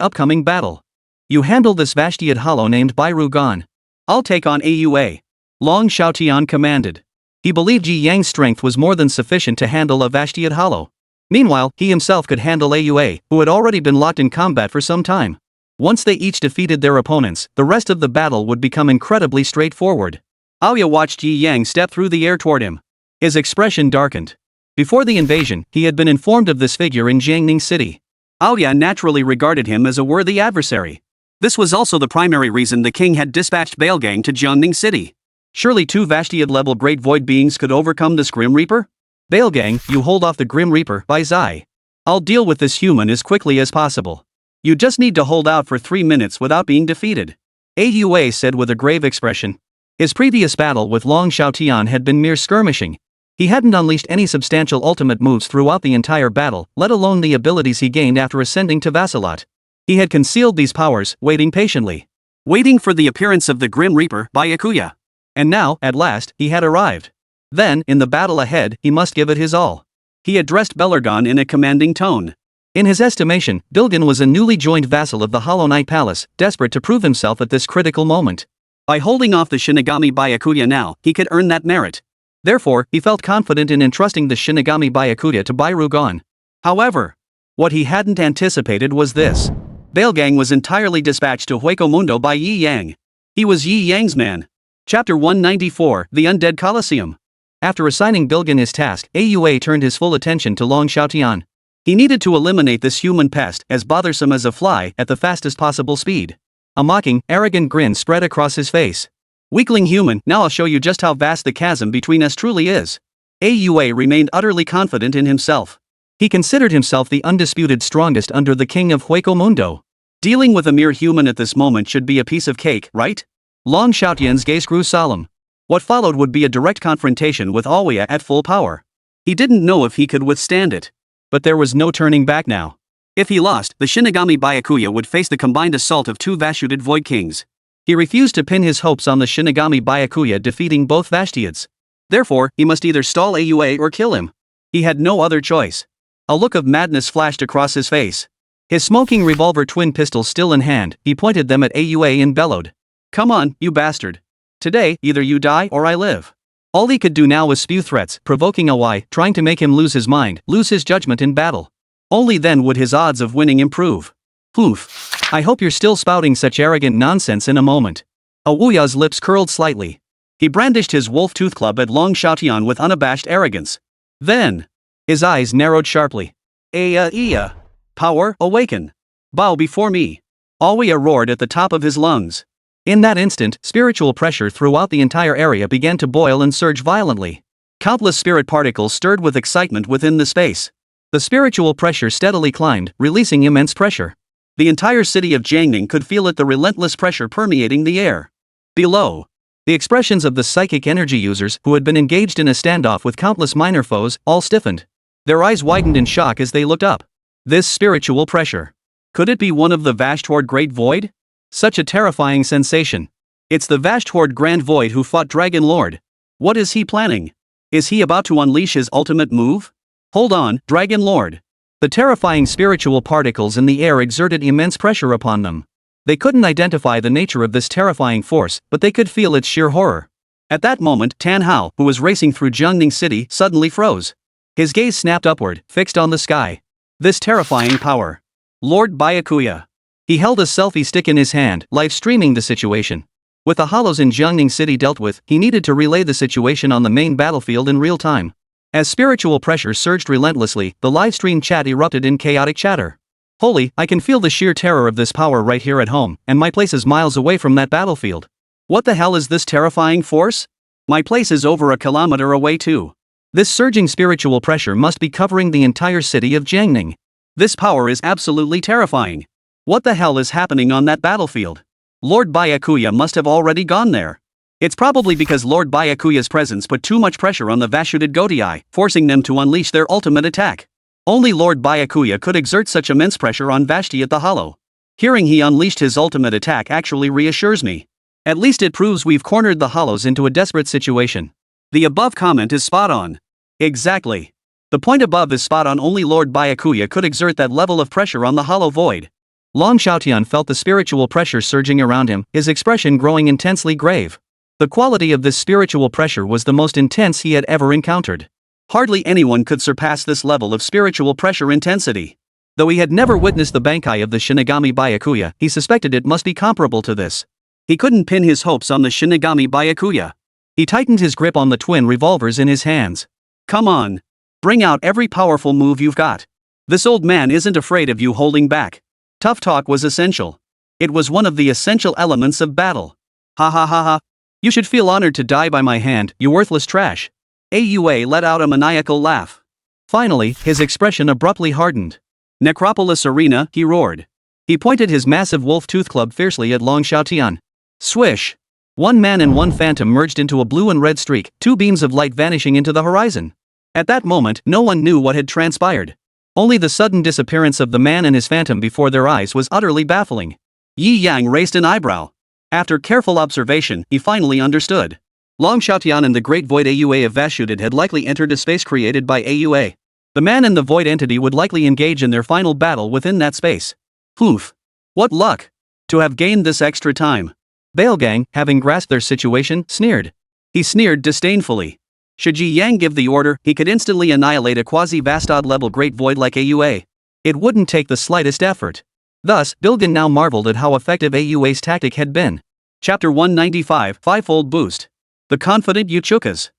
upcoming battle. You handle this Vashtiad hollow named Bairugan. I'll take on AUA. Long Xiaotian commanded. He believed Yi Yang's strength was more than sufficient to handle a Vashtiad hollow. Meanwhile, he himself could handle AUA, who had already been locked in combat for some time. Once they each defeated their opponents, the rest of the battle would become incredibly straightforward. Aoya watched Yi Yang step through the air toward him. His expression darkened. Before the invasion, he had been informed of this figure in Jiangning City. Aoya naturally regarded him as a worthy adversary. This was also the primary reason the king had dispatched Bailgang to Jiangning City. Surely 2 Vashtiad-level Great Void beings could overcome this Grim Reaper? Bailgang, you hold off the Grim Reaper, Bai Zai. I'll deal with this human as quickly as possible. You just need to hold out for 3 minutes without being defeated. AUA said with a grave expression. His previous battle with Long Xiaotian had been mere skirmishing. He hadn't unleashed any substantial ultimate moves throughout the entire battle, let alone the abilities he gained after ascending to Vassalat. He had concealed these powers, waiting patiently. Waiting for the appearance of the Grim Reaper, Byakuya. And now, at last, he had arrived. Then, in the battle ahead, he must give it his all. He addressed Belargon in a commanding tone. In his estimation, Bilgen was a newly joined vassal of the Hollow Knight Palace, desperate to prove himself at this critical moment. By holding off the Shinigami Byakuya now, he could earn that merit. Therefore, he felt confident in entrusting the Shinigami Byakuya to Bairugan. However, what he hadn't anticipated was this. Bailgang was entirely dispatched to Huecomundo by Yi Yang. He was Yi Yang's man. Chapter 194, The Undead Colosseum. After assigning Bilgen his task, AUA turned his full attention to Long Xiaotian. He needed to eliminate this human pest, as bothersome as a fly, at the fastest possible speed. A mocking, arrogant grin spread across his face. Weakling human, now I'll show you just how vast the chasm between us truly is. AUA remained utterly confident in himself. He considered himself the undisputed strongest under the king of Huecomundo. Dealing with a mere human at this moment should be a piece of cake, right? Long Xiaotian's gaze grew solemn. What followed would be a direct confrontation with Aoya at full power. He didn't know if he could withstand it. But there was no turning back now. If he lost, the Shinigami Byakuya would face the combined assault of 2 Vashtiad Void Kings. He refused to pin his hopes on the Shinigami Byakuya defeating both Vashtiads. Therefore, he must either stall AUA or kill him. He had no other choice. A look of madness flashed across his face. His smoking revolver twin pistol still in hand, he pointed them at AUA and bellowed. Come on, you bastard. Today, either you die or I live. All he could do now was spew threats, provoking Aoya, trying to make him lose his mind, lose his judgment in battle. Only then would his odds of winning improve. Oof. I hope you're still spouting such arrogant nonsense in a moment. Aoya's lips curled slightly. He brandished his wolf tooth club at Long Xiaotian with unabashed arrogance. Then, his eyes narrowed sharply. Aya. Power, awaken. Bow before me. Aoya roared at the top of his lungs. In that instant, spiritual pressure throughout the entire area began to boil and surge violently. Countless spirit particles stirred with excitement within the space. The spiritual pressure steadily climbed, releasing immense pressure. The entire city of Jiangning could feel it, the relentless pressure permeating the air. Below, the expressions of the psychic energy users who had been engaged in a standoff with countless minor foes all stiffened. Their eyes widened in shock as they looked up. This spiritual pressure. Could it be one of the Vashtiad Great Void? Such a terrifying sensation. It's the Vashtiad Grand Void who fought Dragon Lord. What is he planning? Is he about to unleash his ultimate move? Hold on, Dragon Lord. The terrifying spiritual particles in the air exerted immense pressure upon them. They couldn't identify the nature of this terrifying force, but they could feel its sheer horror. At that moment, Tan Hao, who was racing through Jiangning City, suddenly froze. His gaze snapped upward, fixed on the sky. This terrifying power. Lord Byakuya. He held a selfie stick in his hand, live-streaming the situation. With the hollows in Jiangning City dealt with, he needed to relay the situation on the main battlefield in real time. As spiritual pressure surged relentlessly, the live-stream chat erupted in chaotic chatter. Holy, I can feel the sheer terror of this power right here at home, and my place is miles away from that battlefield. What the hell is this terrifying force? My place is over a kilometer away too. This surging spiritual pressure must be covering the entire city of Jiangning. This power is absolutely terrifying. What the hell is happening on that battlefield? Lord Byakuya must have already gone there. It's probably because Lord Byakuya's presence put too much pressure on the Vashudded Godii, forcing them to unleash their ultimate attack. Only Lord Byakuya could exert such immense pressure on Vashti at the Hollow. Hearing he unleashed his ultimate attack actually reassures me. At least it proves we've cornered the Hollows into a desperate situation. The above comment is spot on. Exactly. The point above is spot on. Only Lord Byakuya could exert that level of pressure on the Hollow Void. Long Xiaotian felt the spiritual pressure surging around him, his expression growing intensely grave. The quality of this spiritual pressure was the most intense he had ever encountered. Hardly anyone could surpass this level of spiritual pressure intensity. Though he had never witnessed the Bankai of the Shinigami Byakuya, he suspected it must be comparable to this. He couldn't pin his hopes on the Shinigami Byakuya. He tightened his grip on the twin revolvers in his hands. Come on. Bring out every powerful move you've got. This old man isn't afraid of you holding back. Tough talk was essential. It was one of the essential elements of battle. Ha ha ha ha. You should feel honored to die by my hand, you worthless trash. AUA let out a maniacal laugh. Finally, his expression abruptly hardened. Necropolis Arena, he roared. He pointed his massive wolf tooth club fiercely at Long Xiaotian. Swish! One man and one phantom merged into a blue and red streak, two beams of light vanishing into the horizon. At that moment, no one knew what had transpired. Only the sudden disappearance of the man and his phantom before their eyes was utterly baffling. Yi Yang raised an eyebrow. After careful observation, he finally understood. Long Xiaotian and the Great Void AUA of Vashudded had likely entered a space created by AUA. The man and the void entity would likely engage in their final battle within that space. Poof! What luck! To have gained this extra time. Bailgang, having grasped their situation, sneered. He sneered disdainfully. Should Yi Yang give the order, he could instantly annihilate a quasi-Vastod-level Great Void like AUA. It wouldn't take the slightest effort. Thus, Bilgan now marveled at how effective AUA's tactic had been. Chapter 195, Fivefold Boost. The Confident Uchukas.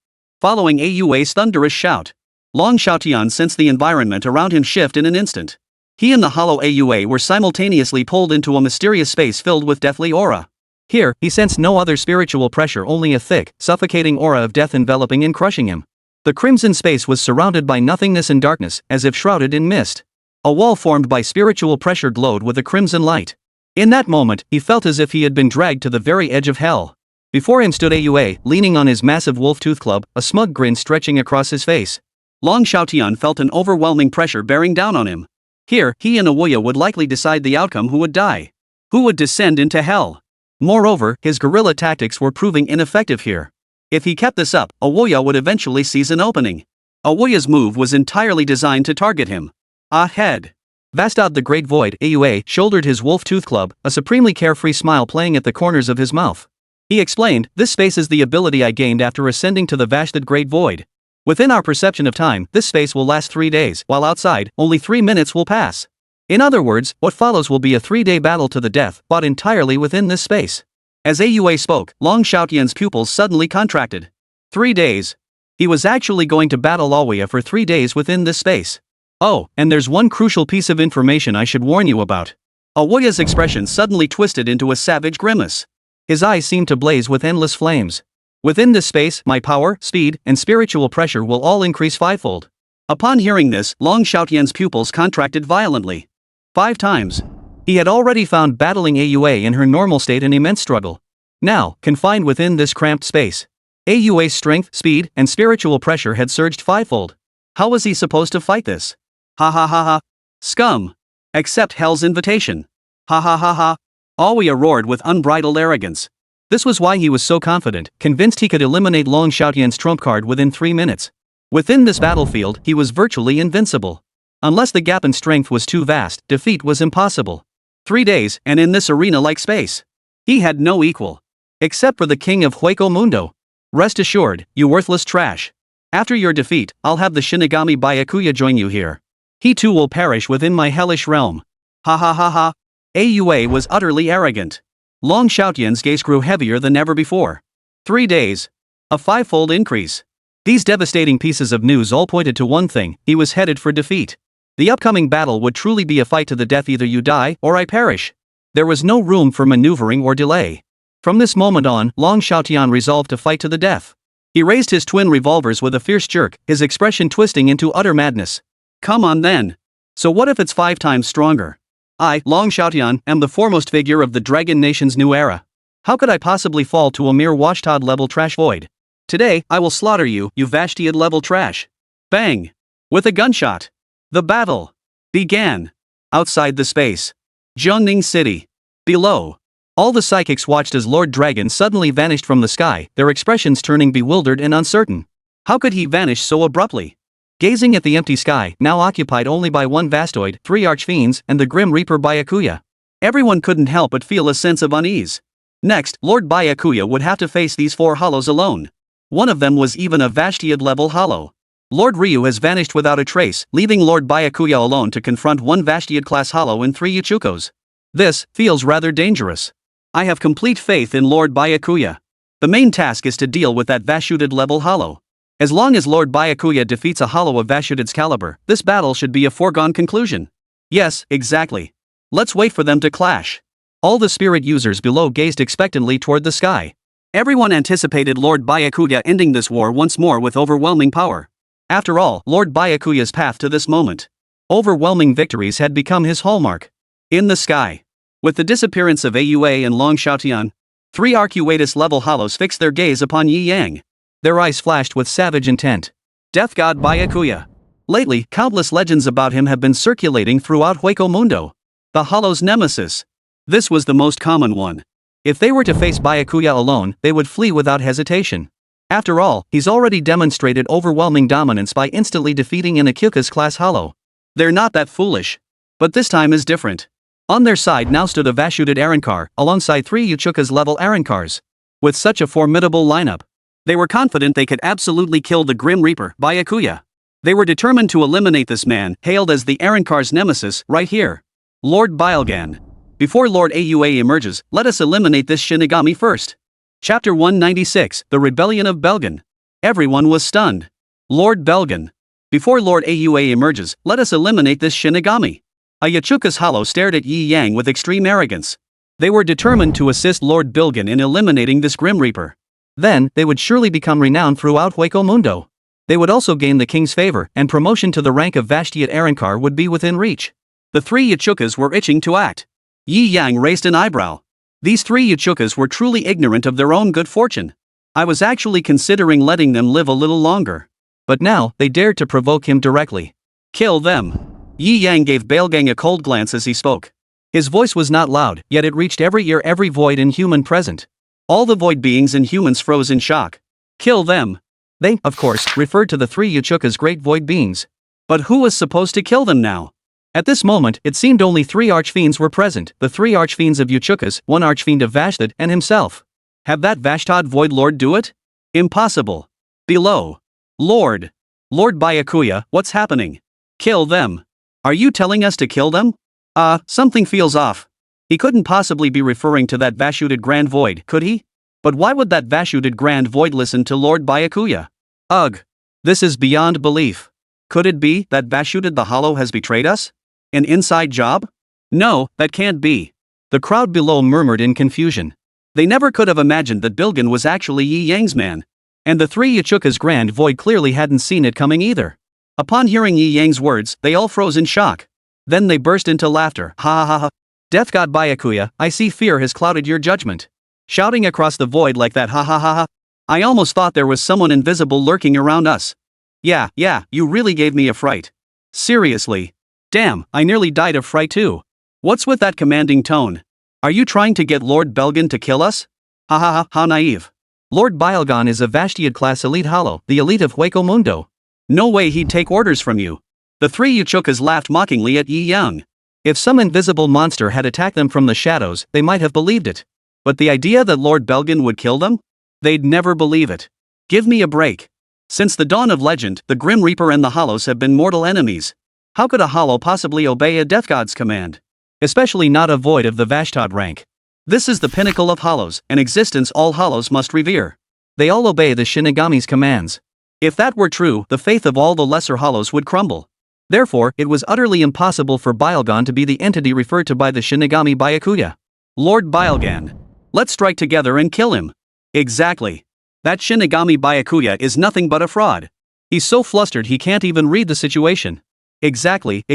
Following AUA's thunderous shout, Long Xiaotian sensed the environment around him shift in an instant. He and the hollow AUA were simultaneously pulled into a mysterious space filled with deathly aura. Here, he sensed no other spiritual pressure, only a thick, suffocating aura of death enveloping and crushing him. The crimson space was surrounded by nothingness and darkness, as if shrouded in mist. A wall formed by spiritual pressure glowed with a crimson light. In that moment, he felt as if he had been dragged to the very edge of hell. Before him stood AUA, leaning on his massive wolf tooth club, a smug grin stretching across his face. Long Xiaotian felt an overwhelming pressure bearing down on him. Here, he and Awoya would likely decide the outcome: who would die, who would descend into hell. Moreover, his guerrilla tactics were proving ineffective here. If he kept this up, Awoya would eventually seize an opening. Awoya's move was entirely designed to target him. Ahead. Vastod the Great Void, AUA, shouldered his wolf tooth club, a supremely carefree smile playing at the corners of his mouth. He explained, "This space is the ability I gained after ascending to the Vashded Great Void. Within our perception of time, this space will last 3 days, while outside, only 3 minutes will pass. In other words, what follows will be a 3-day battle to the death, fought entirely within this space." As AUA spoke, Long Xiaotian's pupils suddenly contracted. 3 days. He was actually going to battle Awoya for 3 days within this space. Oh, and there's one crucial piece of information I should warn you about. Awoya's expression suddenly twisted into a savage grimace. His eyes seemed to blaze with endless flames. Within this space, my power, speed, and spiritual pressure will all increase 5-fold. Upon hearing this, Long Xiaotian's pupils contracted violently. 5 times. He had already found battling AUA in her normal state an immense struggle. Now, confined within this cramped space, AUA's strength, speed, and spiritual pressure had surged 5-fold. How was he supposed to fight this? Ha ha ha ha. Scum. Accept hell's invitation. Ha ha ha ha. Awoya roared with unbridled arrogance. This was why he was so confident, convinced he could eliminate Long Xiaotian's trump card within 3 minutes. Within this battlefield, he was virtually invincible. Unless the gap in strength was too vast, defeat was impossible. 3 days, and in this arena-like space, he had no equal. Except for the king of Hueco Mundo. Rest assured, you worthless trash. After your defeat, I'll have the Shinigami Byakuya join you here. He too will perish within my hellish realm. Ha ha ha ha. Aua was utterly arrogant. Long Xiaotian's gaze grew heavier than ever before. 3 days. A 5-fold increase. These devastating pieces of news all pointed to one thing: he was headed for defeat. The upcoming battle would truly be a fight to the death. Either you die, or I perish. There was no room for maneuvering or delay. From this moment on, Long Xiaotian resolved to fight to the death. He raised his twin revolvers with a fierce jerk, his expression twisting into utter madness. Come on then. So what if it's 5 times stronger? I, Long Xiaotian, am the foremost figure of the Dragon Nation's new era. How could I possibly fall to a mere watchtod-level trash void? Today, I will slaughter you, you Vashtiad-level trash. Bang! With a gunshot. The battle began. Outside the space. Jiangning City. Below. All the psychics watched as Lord Dragon suddenly vanished from the sky, their expressions turning bewildered and uncertain. How could he vanish so abruptly? Gazing at the empty sky, now occupied only by one Vastoid, 3 Archfiends, and the Grim Reaper Byakuya, everyone couldn't help but feel a sense of unease. Next, Lord Byakuya would have to face these 4 hollows alone. One of them was even a Vashtiad-level hollow. Lord Ryu has vanished without a trace, leaving Lord Byakuya alone to confront one Vashtiad-class hollow and 3 Ichukos. This feels rather dangerous. I have complete faith in Lord Byakuya. The main task is to deal with that Vashtiad-level hollow. As long as Lord Byakuya defeats a hollow of Vashtiad's caliber, this battle should be a foregone conclusion. Yes, exactly. Let's wait for them to clash. All the spirit users below gazed expectantly toward the sky. Everyone anticipated Lord Byakuya ending this war once more with overwhelming power. After all, Lord Byakuya's path to this moment. Overwhelming victories had become his hallmark. In the sky. With the disappearance of Aua and Long Xiaotian, 3 Arcuatus-level hollows fixed their gaze upon Yi Yang. Their eyes flashed with savage intent. Death God Byakuya. Lately, countless legends about him have been circulating throughout Hueco Mundo. The hollow's nemesis. This was the most common one. If they were to face Byakuya alone, they would flee without hesitation. After all, he's already demonstrated overwhelming dominance by instantly defeating an Ichukos-class hollow. They're not that foolish. But this time is different. On their side now stood a Vashtiad Arankar, alongside 3 Ichukos-level Arankars. With such a formidable lineup, they were confident they could absolutely kill the Grim Reaper, Byakuya. They were determined to eliminate this man, hailed as the Arankar's nemesis, right here. Lord Bylgan. Before Lord Aua emerges, let us eliminate this Shinigami first. Chapter 196, The Rebellion of Belgan. Everyone was stunned. Lord Belgan. Before Lord Aua emerges, let us eliminate this Shinigami. A Ichukos hollow stared at Yi Yang with extreme arrogance. They were determined to assist Lord Bilgan in eliminating this Grim Reaper. Then, they would surely become renowned throughout Hueco Mundo. They would also gain the king's favor, and promotion to the rank of Vashtiad Arankar would be within reach. The 3 Ichukos were itching to act. Yi Yang raised an eyebrow. These 3 Ichukos were truly ignorant of their own good fortune. I was actually considering letting them live a little longer. But now, they dared to provoke him directly. Kill them. Yi Yang gave Bailgang a cold glance as he spoke. His voice was not loud, yet it reached every ear, every void and human present. All the void beings and humans froze in shock. Kill them. They, of course, referred to the 3 Ichukos great void beings. But who was supposed to kill them now? At this moment, it seemed only 3 Archfiends were present, the 3 Archfiends of Ichukos, 1 Archfiend of Vashtiad, and himself. Have that Vashtad Void Lord do it? Impossible. Below. Lord Byakuya, what's happening? Kill them. Are you telling us to kill them? Something feels off. He couldn't possibly be referring to that Vashtiad Grand Void, could he? But why would that Vashtiad Grand Void listen to Lord Byakuya? Ugh. This is beyond belief. Could it be that Vashtiad the Hollow has betrayed us? An inside job? No, that can't be. The crowd below murmured in confusion. They never could have imagined that Bilgan was actually Yi Yang's man. And the 3 Ichukos Grand Void clearly hadn't seen it coming either. Upon hearing Yi Yang's words, they all froze in shock. Then they burst into laughter. Ha ha ha ha. Death God Byakuya, I see fear has clouded your judgment. Shouting across the void like that, ha ha ha ha. I almost thought there was someone invisible lurking around us. Yeah, you really gave me a fright. Seriously. Damn, I nearly died of fright too. What's with that commanding tone? Are you trying to get Lord Belgan to kill us? Ha ha ha, how naive. Lord Bylgon is a Vashtiad-class elite hollow, the elite of Hueco Mundo. No way he'd take orders from you. The three Uchukas laughed mockingly at Yi Yang. If some invisible monster had attacked them from the shadows, they might have believed it. But the idea that Lord Belgan would kill them? They'd never believe it. Give me a break. Since the dawn of legend, the Grim Reaper and the Hollows have been mortal enemies. How could a Hollow possibly obey a Death God's command? Especially not a void of the Vashtiad rank. This is the pinnacle of Hollows, an existence all Hollows must revere. They all obey the Shinigami's commands. If that were true, the faith of all the lesser Hollows would crumble. Therefore, it was utterly impossible for Bylgon to be the entity referred to by the Shinigami Byakuya. Lord Bylgon. Let's strike together and kill him. Exactly. That Shinigami Byakuya is nothing but a fraud. He's so flustered he can't even read the situation. Exactly.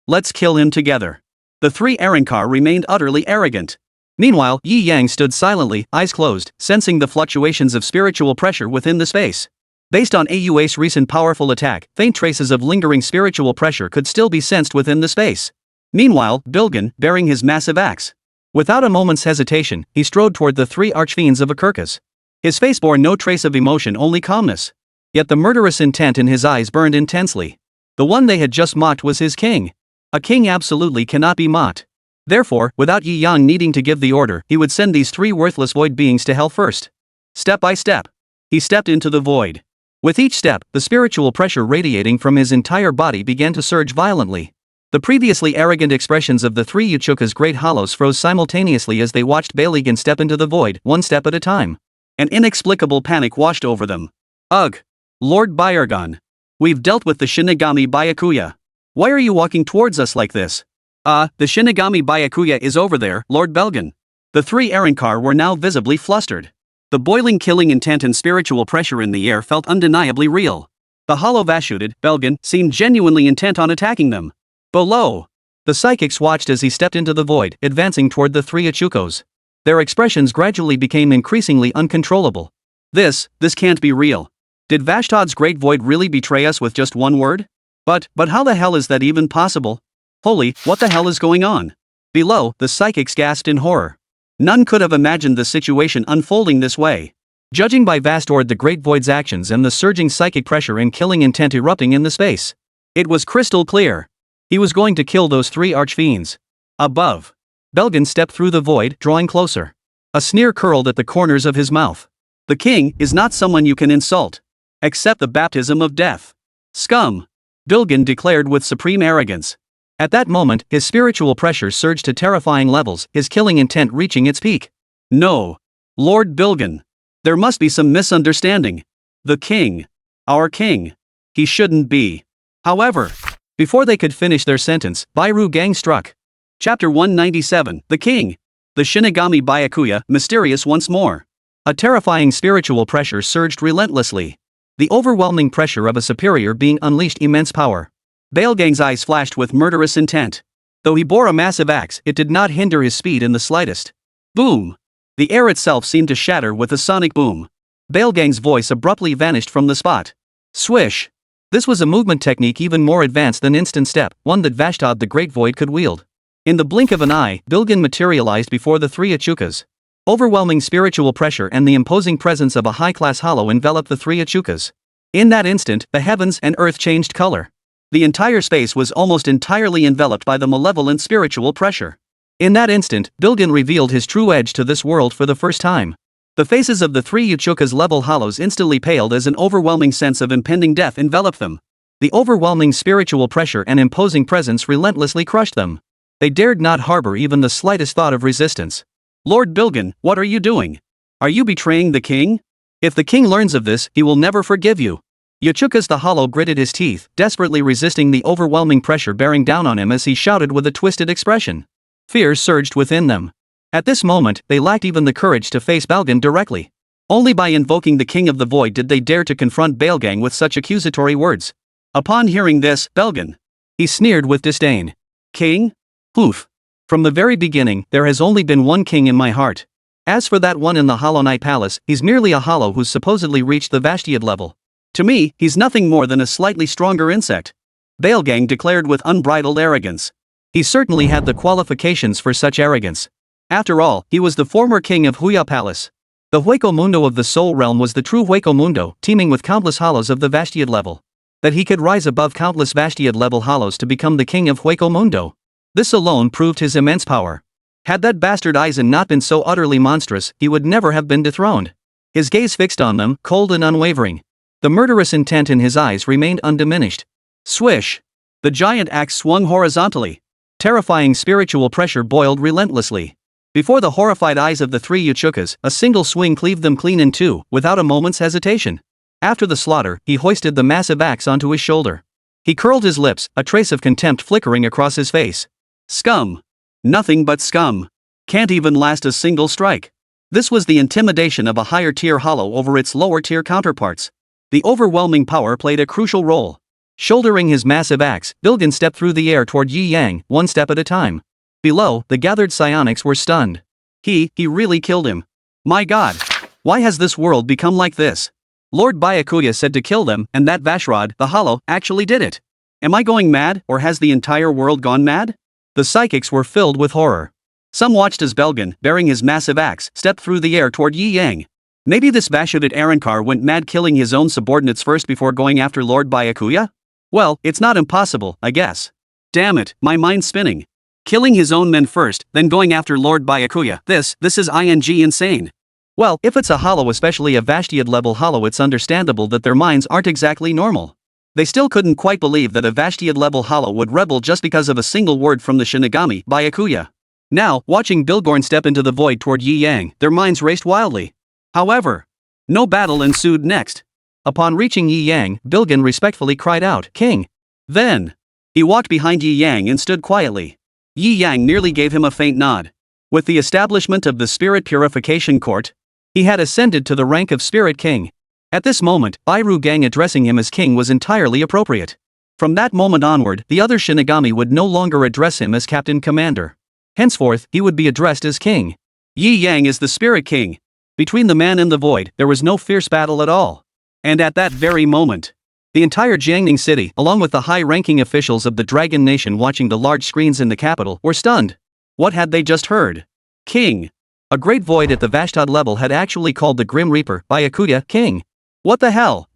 Let's kill him together. The three Arankar remained utterly arrogant. Meanwhile, Yi Yang stood silently, eyes closed, sensing the fluctuations of spiritual pressure within the space. Based on Aua's recent powerful attack, faint traces of lingering spiritual pressure could still be sensed within the space. Meanwhile, Bilgan, bearing his massive axe. Without a moment's hesitation, he strode toward the three archfiends of Akerkus. His face bore no trace of emotion, only calmness. Yet the murderous intent in his eyes burned intensely. The one they had just mocked was his king. A king absolutely cannot be mocked. Therefore, without Yi Yang needing to give the order, he would send these three worthless void beings to hell first. Step by step, he stepped into the void. With each step, the spiritual pressure radiating from his entire body began to surge violently. The previously arrogant expressions of the three Uchuka's great hollows froze simultaneously as they watched Bylgon step into the void, one step at a time. An inexplicable panic washed over them. Ugh! Lord Bylgon. We've dealt with the Shinigami Byakuya. Why are you walking towards us like this? The Shinigami Byakuya is over there, Lord Belgan. The three Arankar were now visibly flustered. The boiling killing intent and spiritual pressure in the air felt undeniably real. The hollow Vashtiad, Belgan, seemed genuinely intent on attacking them. Below! The psychics watched as he stepped into the void, advancing toward the three Uchukos. Their expressions gradually became increasingly uncontrollable. This can't be real. Did Vashtiad's great void really betray us with just one word? But how the hell is that even possible? Holy, what the hell is going on? Below, the psychics gasped in horror. None could have imagined the situation unfolding this way. Judging by Vastord the Great Void's actions and the surging psychic pressure and killing intent erupting in the space, it was crystal clear. He was going to kill those three archfiends. Above. Belgan stepped through the void, drawing closer. A sneer curled at the corners of his mouth. The king is not someone you can insult. Accept the baptism of death. Scum. Bilgan declared with supreme arrogance. At that moment, his spiritual pressure surged to terrifying levels, his killing intent reaching its peak. No. Lord Bilgan. There must be some misunderstanding. The king. Our king. He shouldn't be. However, before they could finish their sentence, Bairu Gang struck. Chapter 197, The King. The Shinigami Byakuya, mysterious once more. A terrifying spiritual pressure surged relentlessly. The overwhelming pressure of a superior being unleashed immense power. Bylgang's eyes flashed with murderous intent. Though he bore a massive axe, it did not hinder his speed in the slightest. Boom! The air itself seemed to shatter with a sonic boom. Bylgang's voice abruptly vanished from the spot. Swish! This was a movement technique even more advanced than instant step, one that Vashtiad the Great Void could wield. In the blink of an eye, Bylgan materialized before the three Uchukas. Overwhelming spiritual pressure and the imposing presence of a high-class hollow enveloped the three Uchukas. In that instant, the heavens and earth changed color. The entire space was almost entirely enveloped by the malevolent spiritual pressure. In that instant, Bylgan revealed his true edge to this world for the first time. The faces of the three Uchukas level hollows instantly paled as an overwhelming sense of impending death enveloped them. The overwhelming spiritual pressure and imposing presence relentlessly crushed them. They dared not harbor even the slightest thought of resistance. Lord Bylgan, what are you doing? Are you betraying the king? If the king learns of this, he will never forgive you. Uchukas the Hollow gritted his teeth, desperately resisting the overwhelming pressure bearing down on him as he shouted with a twisted expression. Fear surged within them. At this moment, they lacked even the courage to face Bylgan directly. Only by invoking the King of the Void did they dare to confront Bylgan with such accusatory words. Upon hearing this, Bylgan. He sneered with disdain. King? Poof. From the very beginning, there has only been one king in my heart. As for that one in the Hollow Knight Palace, he's merely a hollow who's supposedly reached the Vashtiad level. To me, he's nothing more than a slightly stronger insect. Bylgan declared with unbridled arrogance. He certainly had the qualifications for such arrogance. After all, he was the former king of Huya Palace. The Hueco Mundo of the Soul Realm was the true Hueco Mundo, teeming with countless hollows of the Vashtiad level. That he could rise above countless Vashtiad level hollows to become the king of Hueco Mundo. This alone proved his immense power. Had that bastard Aizen not been so utterly monstrous, he would never have been dethroned. His gaze fixed on them, cold and unwavering. The murderous intent in his eyes remained undiminished. Swish! The giant axe swung horizontally. Terrifying spiritual pressure boiled relentlessly. Before the horrified eyes of the three Uchukas, a single swing cleaved them clean in two, without a moment's hesitation. After the slaughter, he hoisted the massive axe onto his shoulder. He curled his lips, a trace of contempt flickering across his face. Scum! Nothing but scum. Can't even last a single strike. This was the intimidation of a higher tier hollow over its lower tier counterparts. The overwhelming power played a crucial role. Shouldering his massive axe, Bilgen stepped through the air toward Yi Yang, one step at a time. Below, the gathered psionics were stunned. He really killed him. My god! Why has this world become like this? Lord Byakuya said to kill them, and that Vashrod, the hollow, actually did it. Am I going mad, or has the entire world gone mad? The psychics were filled with horror. Some watched as Belgen, bearing his massive axe, stepped through the air toward Yi Yang. Maybe this Vashodit Arankar went mad killing his own subordinates first before going after Lord Byakuya? Well, it's not impossible, I guess. Damn it, my mind's spinning. Killing his own men first, then going after Lord Byakuya, this is insane. Well, if it's a hollow, especially a Vashtiad level hollow, it's understandable that their minds aren't exactly normal. They still couldn't quite believe that a Vashtiad level hollow would rebel just because of a single word from the Shinigami, Byakuya. Now, watching Bilgorn step into the void toward Yi Yang, their minds raced wildly. However, no battle ensued next. Upon reaching Yi Yang, Bilgen respectfully cried out, "King!" Then, he walked behind Yi Yang and stood quietly. Yi Yang nearly gave him a faint nod. With the establishment of the Spirit Purification Court, he had ascended to the rank of Spirit King. At this moment, Bairu Gang addressing him as king was entirely appropriate. From that moment onward, the other Shinigami would no longer address him as Captain Commander. Henceforth, he would be addressed as king. Yi Yang is the Spirit King. Between the man and the void, there was no fierce battle at all. And at that very moment, the entire Jiangning city, along with the high-ranking officials of the Dragon Nation watching the large screens in the capital, were stunned. What had they just heard? King. A great void at the Vashtad level had actually called the Grim Reaper, Byakuya, king. What the hell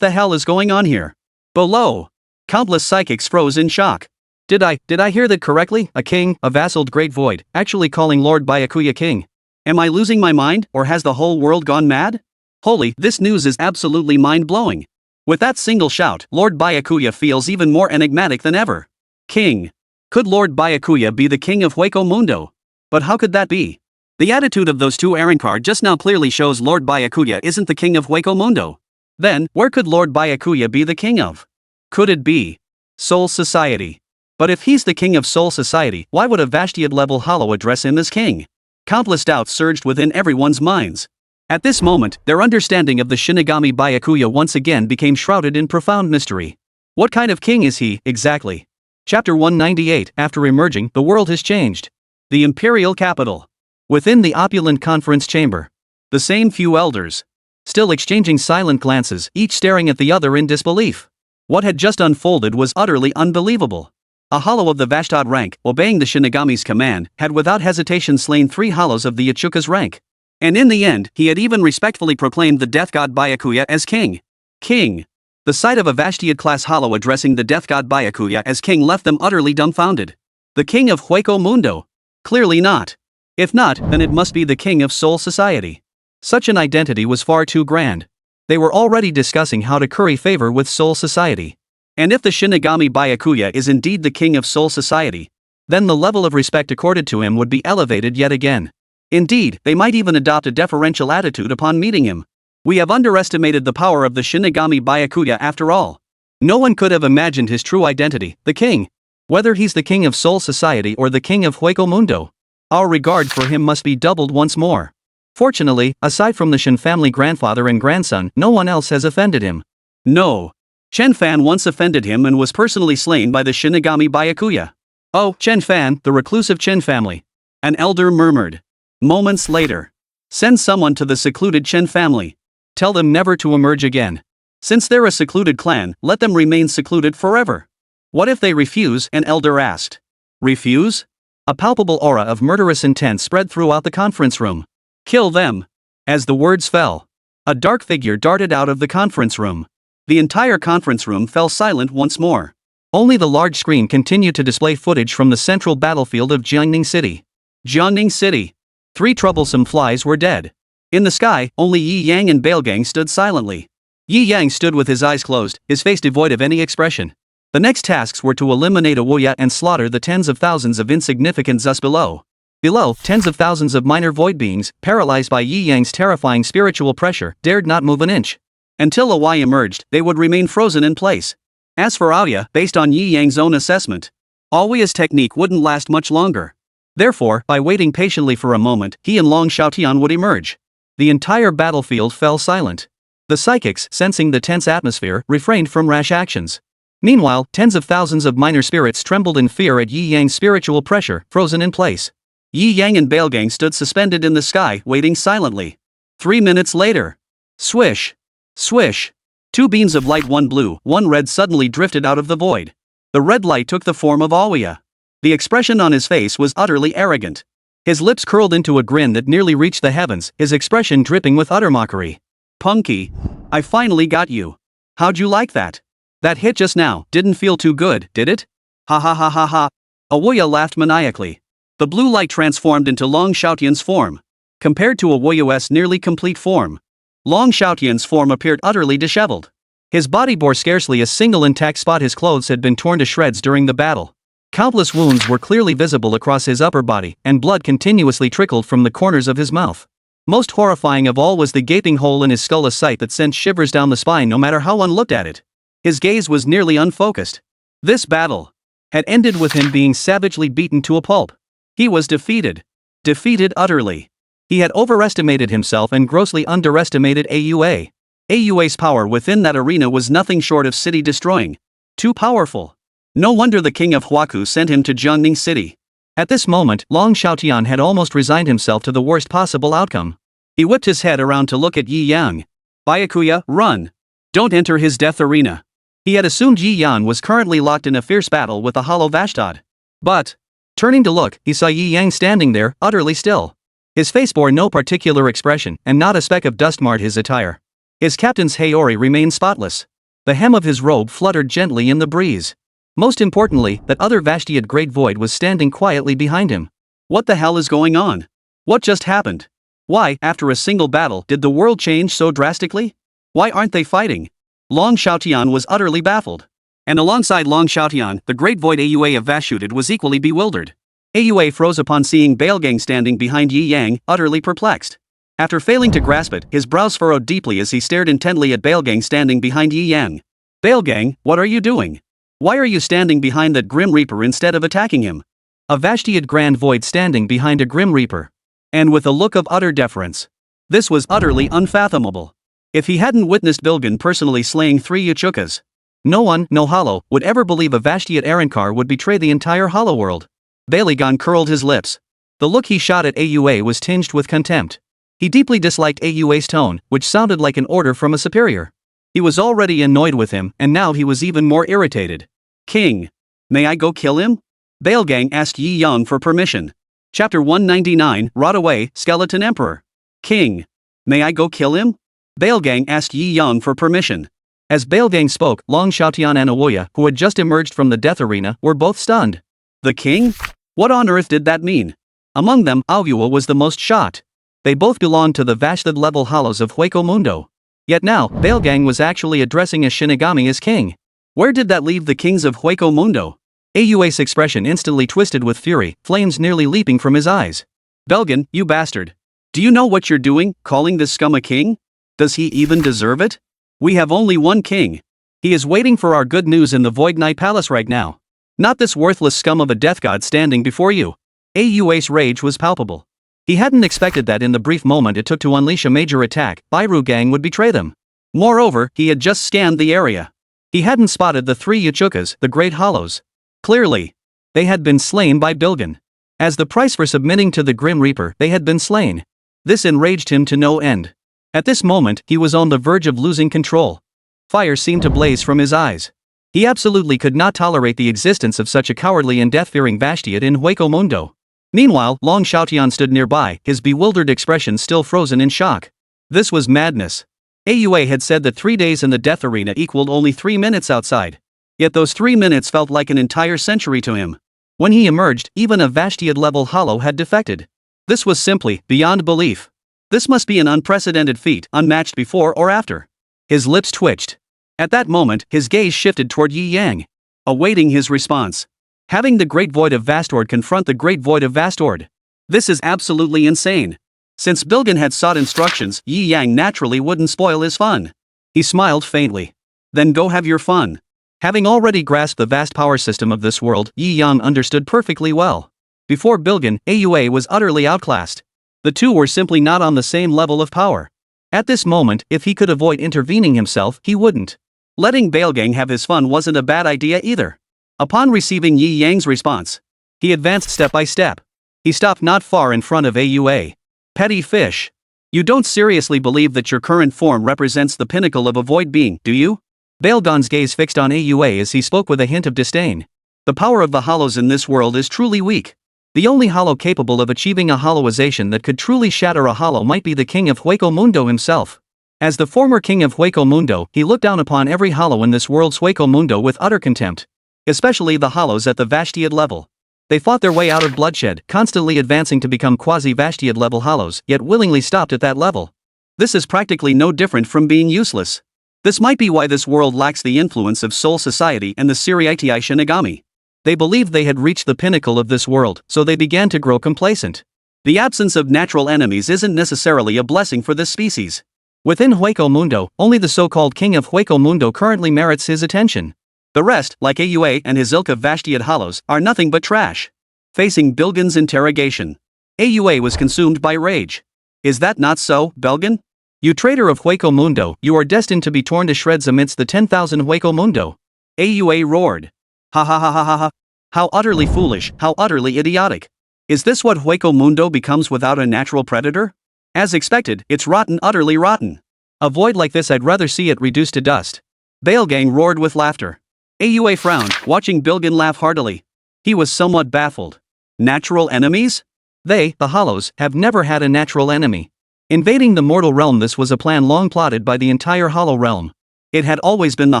is going on here? Below, countless psychics froze in shock. Did I hear that correctly? A king, a vassaled great void, actually calling Lord Byakuya king. Am I losing my mind, or has the whole world gone mad? Holy, this news is absolutely mind-blowing. With that single shout, Lord Byakuya feels even more enigmatic than ever. King. Could Lord Byakuya be the king of Hueco Mundo? But how could that be? The attitude of those two Arankar just now clearly shows Lord Byakuya isn't the king of Hueco Mundo. Then, where could Lord Byakuya be the king of? Could it be Soul Society? But if he's the king of Soul Society, why would a Vashtiad-level hollow address him as king? Countless doubts surged within everyone's minds. At this moment, their understanding of the Shinigami Byakuya once again became shrouded in profound mystery. What kind of king is he, exactly? Chapter 198. After emerging, the world has changed. The imperial capital. Within the opulent conference chamber. The same few elders. Still exchanging silent glances, each staring at the other in disbelief. What had just unfolded was utterly unbelievable. A hollow of the Vashtad rank, obeying the Shinigami's command, had without hesitation slain 3 hollows of the Ichuka's rank. And in the end, he had even respectfully proclaimed the death god Byakuya as king. King. The sight of a Vashtiad-class hollow addressing the death god Byakuya as king left them utterly dumbfounded. The king of Hueco Mundo? Clearly not. If not, then it must be the king of Soul Society. Such an identity was far too grand. They were already discussing how to curry favor with Soul Society. And if the Shinigami Byakuya is indeed the king of Soul Society, then the level of respect accorded to him would be elevated yet again. Indeed, they might even adopt a deferential attitude upon meeting him. We have underestimated the power of the Shinigami Byakuya after all. No one could have imagined his true identity, the king. Whether he's the king of Soul Society or the king of Hueco Mundo, our regard for him must be doubled once more. Fortunately, aside from the Shen family grandfather and grandson, no one else has offended him. No. Chen Fan once offended him and was personally slain by the Shinigami Byakuya. Oh, Chen Fan, the reclusive Chen family. An elder murmured. Moments later. Send someone to the secluded Chen family. Tell them never to emerge again. Since they're a secluded clan, let them remain secluded forever. What if they refuse? An elder asked. Refuse? A palpable aura of murderous intent spread throughout the conference room. Kill them. As the words fell, a dark figure darted out of the conference room. The entire conference room fell silent once more. Only the large screen continued to display footage from the central battlefield of Jiangning City. Jiangning City. 3 troublesome flies were dead. In the sky, only Yi Yang and Bailgang stood silently. Yi Yang stood with his eyes closed, his face devoid of any expression. The next tasks were to eliminate Awoya and slaughter the tens of thousands of insignificant Zus below. Below, tens of thousands of minor void beings, paralyzed by Yi Yang's terrifying spiritual pressure, dared not move an inch. Until Awoya emerged, they would remain frozen in place. As for Aoya, based on Yi Yang's own assessment, Aoya's technique wouldn't last much longer. Therefore, by waiting patiently for a moment, he and Long Xiaotian would emerge. The entire battlefield fell silent. The psychics, sensing the tense atmosphere, refrained from rash actions. Meanwhile, tens of thousands of minor spirits trembled in fear at Yi Yang's spiritual pressure, frozen in place. Yi Yang and Bailgang stood suspended in the sky, waiting silently. 3 minutes later. Swish. Swish. 2 beams of light, one blue, one red, suddenly drifted out of the void. The red light took the form of Aoya. The expression on his face was utterly arrogant. His lips curled into a grin that nearly reached the heavens, his expression dripping with utter mockery. Punky. I finally got you. How'd you like that? That hit just now didn't feel too good, did it? Ha ha ha ha ha. Awoya laughed maniacally. The blue light transformed into Long Xiaotian's form. Compared to Awoya's nearly complete form, Long Xiaotian's form appeared utterly disheveled. His body bore scarcely a single intact spot. His clothes had been torn to shreds during the battle. Countless wounds were clearly visible across his upper body, and blood continuously trickled from the corners of his mouth. Most horrifying of all was the gaping hole in his skull, a sight that sent shivers down the spine no matter how one looked at it. His gaze was nearly unfocused. This battle had ended with him being savagely beaten to a pulp. He was defeated. Defeated utterly. He had overestimated himself and grossly underestimated AUA. AUA's power within that arena was nothing short of city-destroying. Too powerful. No wonder the king of Huaku sent him to Jiangning City. At this moment, Long Xiaotian had almost resigned himself to the worst possible outcome. He whipped his head around to look at Yi Yang. Byakuya, run! Don't enter his death arena. He had assumed Yi Yang was currently locked in a fierce battle with a hollow Vashtod. But, turning to look, he saw Yi Yang standing there, utterly still. His face bore no particular expression, and not a speck of dust marred his attire. His captain's Heir remained spotless. The hem of his robe fluttered gently in the breeze. Most importantly, that other Vashtiad great void was standing quietly behind him. What the hell is going on? What just happened? Why, after a single battle, did the world change so drastically? Why aren't they fighting? Long Xiaotian was utterly baffled. And alongside Long Xiaotian, the great void Aua of Vashtiad was equally bewildered. Aua froze upon seeing Bailgang standing behind Yi Yang, utterly perplexed. After failing to grasp it, his brows furrowed deeply as he stared intently at Bailgang standing behind Yi Yang. Bailgang, what are you doing? Why are you standing behind that Grim Reaper instead of attacking him? A Vashtiad grand void standing behind a Grim Reaper. And with a look of utter deference. This was utterly unfathomable. If he hadn't witnessed Bilgan personally slaying 3 Yachukas, no one, no hollow, would ever believe a Vashtiad Arankar would betray the entire hollow world. Bailgan curled his lips. The look he shot at Aua was tinged with contempt. He deeply disliked Aua's tone, which sounded like an order from a superior. He was already annoyed with him, and now he was even more irritated. King, may I go kill him? Bailgang asked Yi Yang for permission. Chapter 199, Rot Away, Skeleton Emperor. King, may I go kill him? Bailgang asked Yi Yang for permission. As Bailgang spoke, Long Xiaotian and Awoya, who had just emerged from the death arena, were both stunned. The king? What on earth did that mean? Among them, Aoyua was the most shocked. They both belonged to the Vashtad-level hollows of Hueco Mundo. Yet now, Bailgang was actually addressing a Shinigami as king. Where did that leave the kings of Hueco Mundo? Aua's expression instantly twisted with fury, flames nearly leaping from his eyes. Belgan, you bastard. Do you know what you're doing, calling this scum a king? Does he even deserve it? We have only one king. He is waiting for our good news in the Void Knight Palace right now. Not this worthless scum of a death god standing before you. Aua's rage was palpable. He hadn't expected that in the brief moment it took to unleash a major attack, Bairu Gang would betray them. Moreover, he had just scanned the area. He hadn't spotted the 3 Yachukas, the Great Hollows. Clearly, they had been slain by Bilgan. As the price for submitting to the Grim Reaper, they had been slain. This enraged him to no end. At this moment, he was on the verge of losing control. Fire seemed to blaze from his eyes. He absolutely could not tolerate the existence of such a cowardly and death-fearing Vashtiad in Hueco Mundo. Meanwhile, Long Xiaotian stood nearby, his bewildered expression still frozen in shock. This was madness. Aua had said that 3 days in the death arena equaled only 3 minutes outside. Yet those 3 minutes felt like an entire century to him. When he emerged, even a Vashtiad-level hollow had defected. This was simply beyond belief. This must be an unprecedented feat, unmatched before or after. His lips twitched. At that moment, his gaze shifted toward Yi Yang, awaiting his response. Having the Great Void of Vastord confront the Great Void of Vastord. This is absolutely insane. Since Bilgan had sought instructions, Yi Yang naturally wouldn't spoil his fun. He smiled faintly. Then go have your fun. Having already grasped the vast power system of this world, Yi Yang understood perfectly well. Before Bilgan, Aua was utterly outclassed. The two were simply not on the same level of power. At this moment, if he could avoid intervening himself, he wouldn't. Letting Baelgang have his fun wasn't a bad idea either. Upon receiving Yi Yang's response, he advanced step by step. He stopped not far in front of Aua. Petty fish. You don't seriously believe that your current form represents the pinnacle of a void being, do you? Baelgan's gaze fixed on Aua as he spoke with a hint of disdain. The power of the hollows in this world is truly weak. The only hollow capable of achieving a hollowization that could truly shatter a hollow might be the king of Hueco Mundo himself. As the former king of Hueco Mundo, he looked down upon every hollow in this world's Hueco Mundo with utter contempt. Especially the hollows at the Vashtiad level. They fought their way out of bloodshed, constantly advancing to become quasi-Vashtiad level hollows, yet willingly stopped at that level. This is practically no different from being useless. This might be why this world lacks the influence of Soul Society and the Suriitii Shinigami. They believed they had reached the pinnacle of this world, so they began to grow complacent. The absence of natural enemies isn't necessarily a blessing for this species. Within Hueco Mundo, only the so-called king of Hueco Mundo currently merits his attention. The rest, like Aua and his ilk of Vashtiad hollows, are nothing but trash. Facing Bilgan's interrogation, Aua was consumed by rage. Is that not so, Bilgan? You traitor of Hueco Mundo, you are destined to be torn to shreds amidst the 10,000 Hueco Mundo. Aua roared. Ha ha ha ha ha ha. How utterly foolish, how utterly idiotic. Is this what Hueco Mundo becomes without a natural predator? As expected, it's rotten, utterly rotten. A void like this, I'd rather see it reduced to dust. Baelgang roared with laughter. Aua frowned, watching Bilgan laugh heartily. He was somewhat baffled. Natural enemies? They, the Hollows, have never had a natural enemy. Invading the mortal realm, this was a plan long plotted by the entire Hollow realm. It had always been the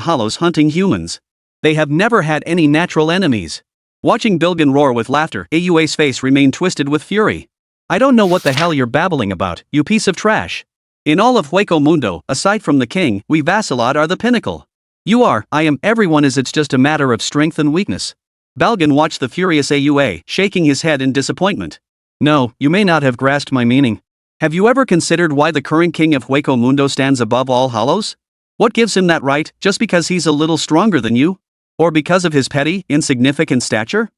Hollows hunting humans. They have never had any natural enemies. Watching Bilgan roar with laughter, Aua's face remained twisted with fury. I don't know what the hell you're babbling about, you piece of trash. In all of Hueco Mundo, aside from the king, we Vassalad are the pinnacle. You are, I am, everyone is. It's just a matter of strength and weakness. Balgan watched the furious Aua, shaking his head in disappointment. No, you may not have grasped my meaning. Have you ever considered why the current king of Hueco Mundo stands above all hollows? What gives him that right, just because he's a little stronger than you? Or because of his petty, insignificant stature?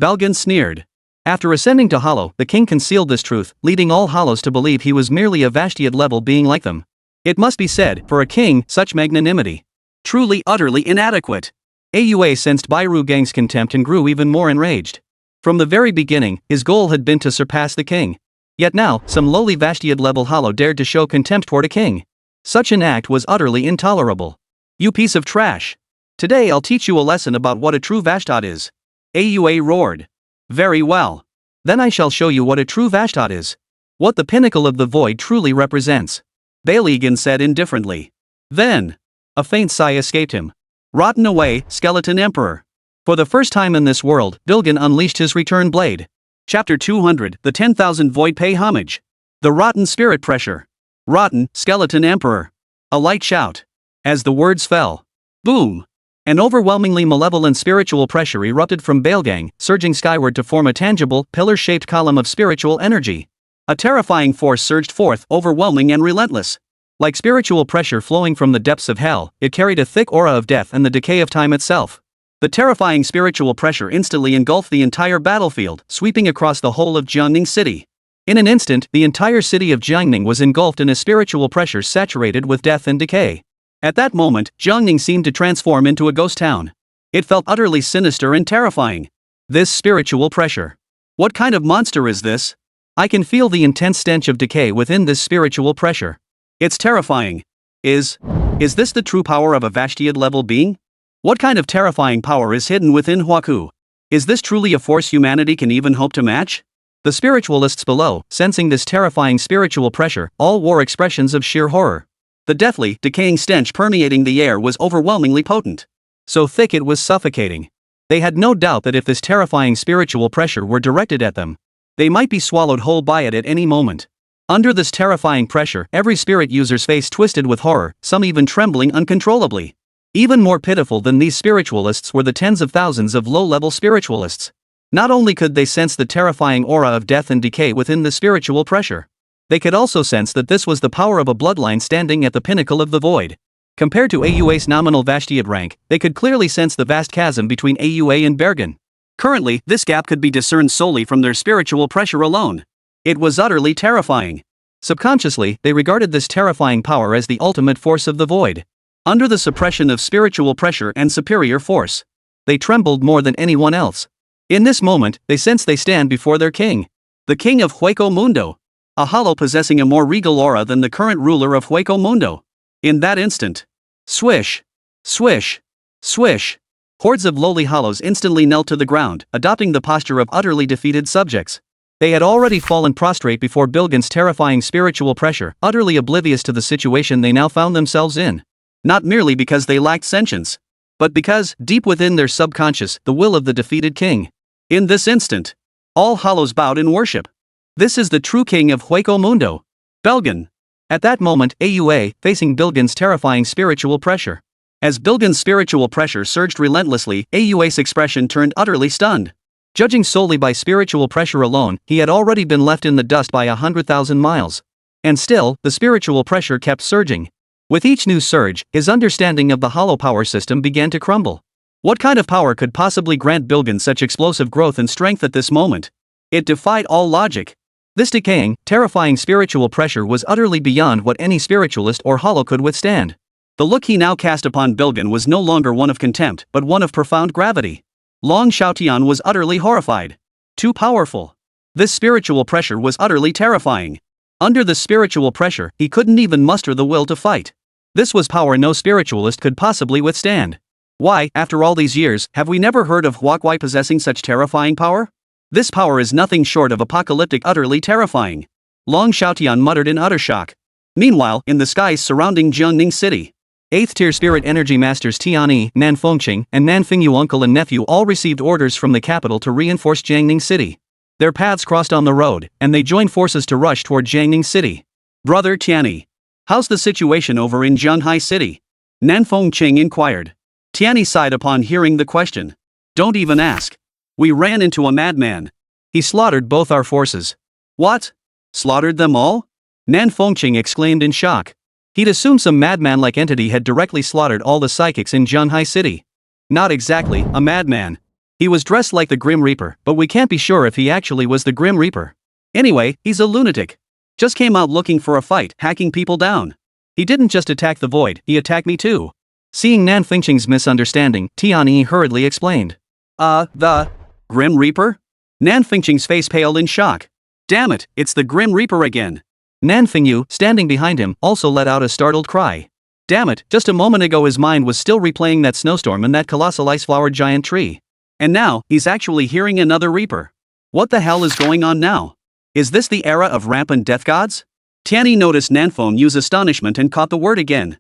Balgan sneered. After ascending to Hollow, the king concealed this truth, leading all Hollows to believe he was merely a Vashtiad-level being like them. It must be said, for a king, such magnanimity. Truly, utterly inadequate. Aua sensed Bairu Gang's contempt and grew even more enraged. From the very beginning, his goal had been to surpass the king. Yet now, some lowly Vashtiad-level Hollow dared to show contempt toward a king. Such an act was utterly intolerable. You piece of trash. Today I'll teach you a lesson about what a true Vashtiad is. Aua roared. Very well. Then I shall show you what a true Vashtiad is. What the pinnacle of the void truly represents. Baelgan said indifferently. Then. A faint sigh escaped him. Rotten away, Skeleton Emperor. For the first time in this world, Bilgan unleashed his return blade. Chapter 200, The 10,000 Void Pay Homage. The Rotten Spirit Pressure. Rotten, Skeleton Emperor. A light shout. As the words fell. Boom. An overwhelmingly malevolent spiritual pressure erupted from Baelgang, surging skyward to form a tangible, pillar-shaped column of spiritual energy. A terrifying force surged forth, overwhelming and relentless. Like spiritual pressure flowing from the depths of hell, it carried a thick aura of death and the decay of time itself. The terrifying spiritual pressure instantly engulfed the entire battlefield, sweeping across the whole of Jiangning City. In an instant, the entire city of Jiangning was engulfed in a spiritual pressure saturated with death and decay. At that moment, Jiangning seemed to transform into a ghost town. It felt utterly sinister and terrifying. This spiritual pressure. What kind of monster is this? I can feel the intense stench of decay within this spiritual pressure. It's terrifying. Is this the true power of a Vashtiad-level being? What kind of terrifying power is hidden within Huaku? Is this truly a force humanity can even hope to match? The spiritualists below, sensing this terrifying spiritual pressure, all wore expressions of sheer horror. The deathly, decaying stench permeating the air was overwhelmingly potent. So thick it was suffocating. They had no doubt that if this terrifying spiritual pressure were directed at them, they might be swallowed whole by it at any moment. Under this terrifying pressure, every spirit user's face twisted with horror, some even trembling uncontrollably. Even more pitiful than these spiritualists were the tens of thousands of low-level spiritualists. Not only could they sense the terrifying aura of death and decay within the spiritual pressure, they could also sense that this was the power of a bloodline standing at the pinnacle of the void. Compared to AUA's nominal Vashtiad rank, they could clearly sense the vast chasm between AUA and Bergen. Currently, this gap could be discerned solely from their spiritual pressure alone. It was utterly terrifying. Subconsciously, they regarded this terrifying power as the ultimate force of the void. Under the suppression of spiritual pressure and superior force, they trembled more than anyone else. In this moment, they sense they stand before their king. The king of Hueco Mundo. A hollow possessing a more regal aura than the current ruler of Hueco Mundo. In that instant, swish, swish, swish. Hordes of lowly hollows instantly knelt to the ground, adopting the posture of utterly defeated subjects. They had already fallen prostrate before Bilgen's terrifying spiritual pressure, utterly oblivious to the situation they now found themselves in. Not merely because they lacked sentience, but because, deep within their subconscious, the will of the defeated king. In this instant, all hollows bowed in worship. This is the true king of Hueco Mundo, Bilgen. At that moment, AUA, facing Bilgen's terrifying spiritual pressure. As Bilgen's spiritual pressure surged relentlessly, AUA's expression turned utterly stunned. Judging solely by spiritual pressure alone, he had already been left in the dust by 100,000 miles. And still, the spiritual pressure kept surging. With each new surge, his understanding of the hollow power system began to crumble. What kind of power could possibly grant Bilgen such explosive growth and strength at this moment? It defied all logic. This decaying, terrifying spiritual pressure was utterly beyond what any spiritualist or hollow could withstand. The look he now cast upon Bilgen was no longer one of contempt, but one of profound gravity. Long Xiaotian was utterly horrified. Too powerful. This spiritual pressure was utterly terrifying. Under the spiritual pressure, he couldn't even muster the will to fight. This was power no spiritualist could possibly withstand. Why, after all these years, have we never heard of Huaguai possessing such terrifying power? This power is nothing short of apocalyptic, utterly terrifying. Long Xiaotian muttered in utter shock. Meanwhile, in the skies surrounding Jiangning City, 8th tier spirit energy masters Tianyi, Nan Fengqing, and Nan Fengyu uncle and nephew all received orders from the capital to reinforce Jiangning City. Their paths crossed on the road, and they joined forces to rush toward Jiangning City. Brother Tianyi, how's the situation over in Zhanghai City? Nan Fengqing inquired. Tianyi sighed upon hearing the question. Don't even ask. We ran into a madman. He slaughtered both our forces. What? Slaughtered them all? Nan Fengqing exclaimed in shock. He'd assumed some madman-like entity had directly slaughtered all the psychics in Zhanghai City. Not exactly a madman. He was dressed like the Grim Reaper, but we can't be sure if he actually was the Grim Reaper. Anyway, he's a lunatic. Just came out looking for a fight, hacking people down. He didn't just attack the void, he attacked me too. Seeing Nan Fengqing's misunderstanding, Tianyi hurriedly explained. The Grim Reaper? Nan Fengqing's face paled in shock. Damn it, it's the Grim Reaper again. Nan Fengyu, standing behind him, also let out a startled cry. Damn it, just a moment ago his mind was still replaying that snowstorm and that colossal ice-flowered giant tree. And now, he's actually hearing another Reaper. What the hell is going on now? Is this the era of rampant death gods? Tianyi noticed Nanfeng use astonishment and caught the word again.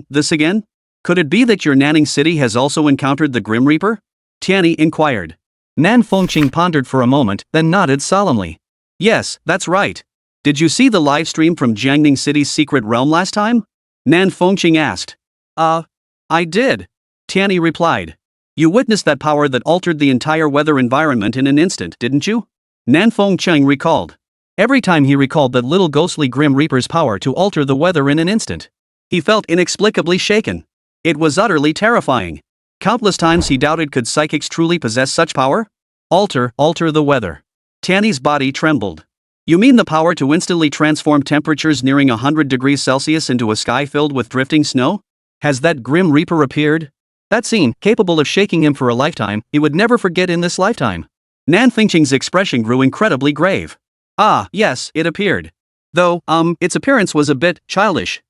This again? Could it be that your Nanning City has also encountered the Grim Reaper? Tianyi inquired. Nan Fengqing pondered for a moment, then nodded solemnly. Yes, that's right. Did you see the live stream from Jiangning City's secret realm last time? Nan Fengqing asked. I did. Tianyi replied. You witnessed that power that altered the entire weather environment in an instant, didn't you? Nan Fengqing recalled. Every time he recalled that little ghostly Grim Reaper's power to alter the weather in an instant, he felt inexplicably shaken. It was utterly terrifying. Countless times he doubted, could psychics truly possess such power? Alter the weather. Tianyi's body trembled. You mean the power to instantly transform temperatures nearing 100 degrees Celsius into a sky filled with drifting snow? Has that Grim Reaper appeared? That scene, capable of shaking him for a lifetime, he would never forget in this lifetime. Nan Fengqing's expression grew incredibly grave. Yes, it appeared. Though, its appearance was a bit childish.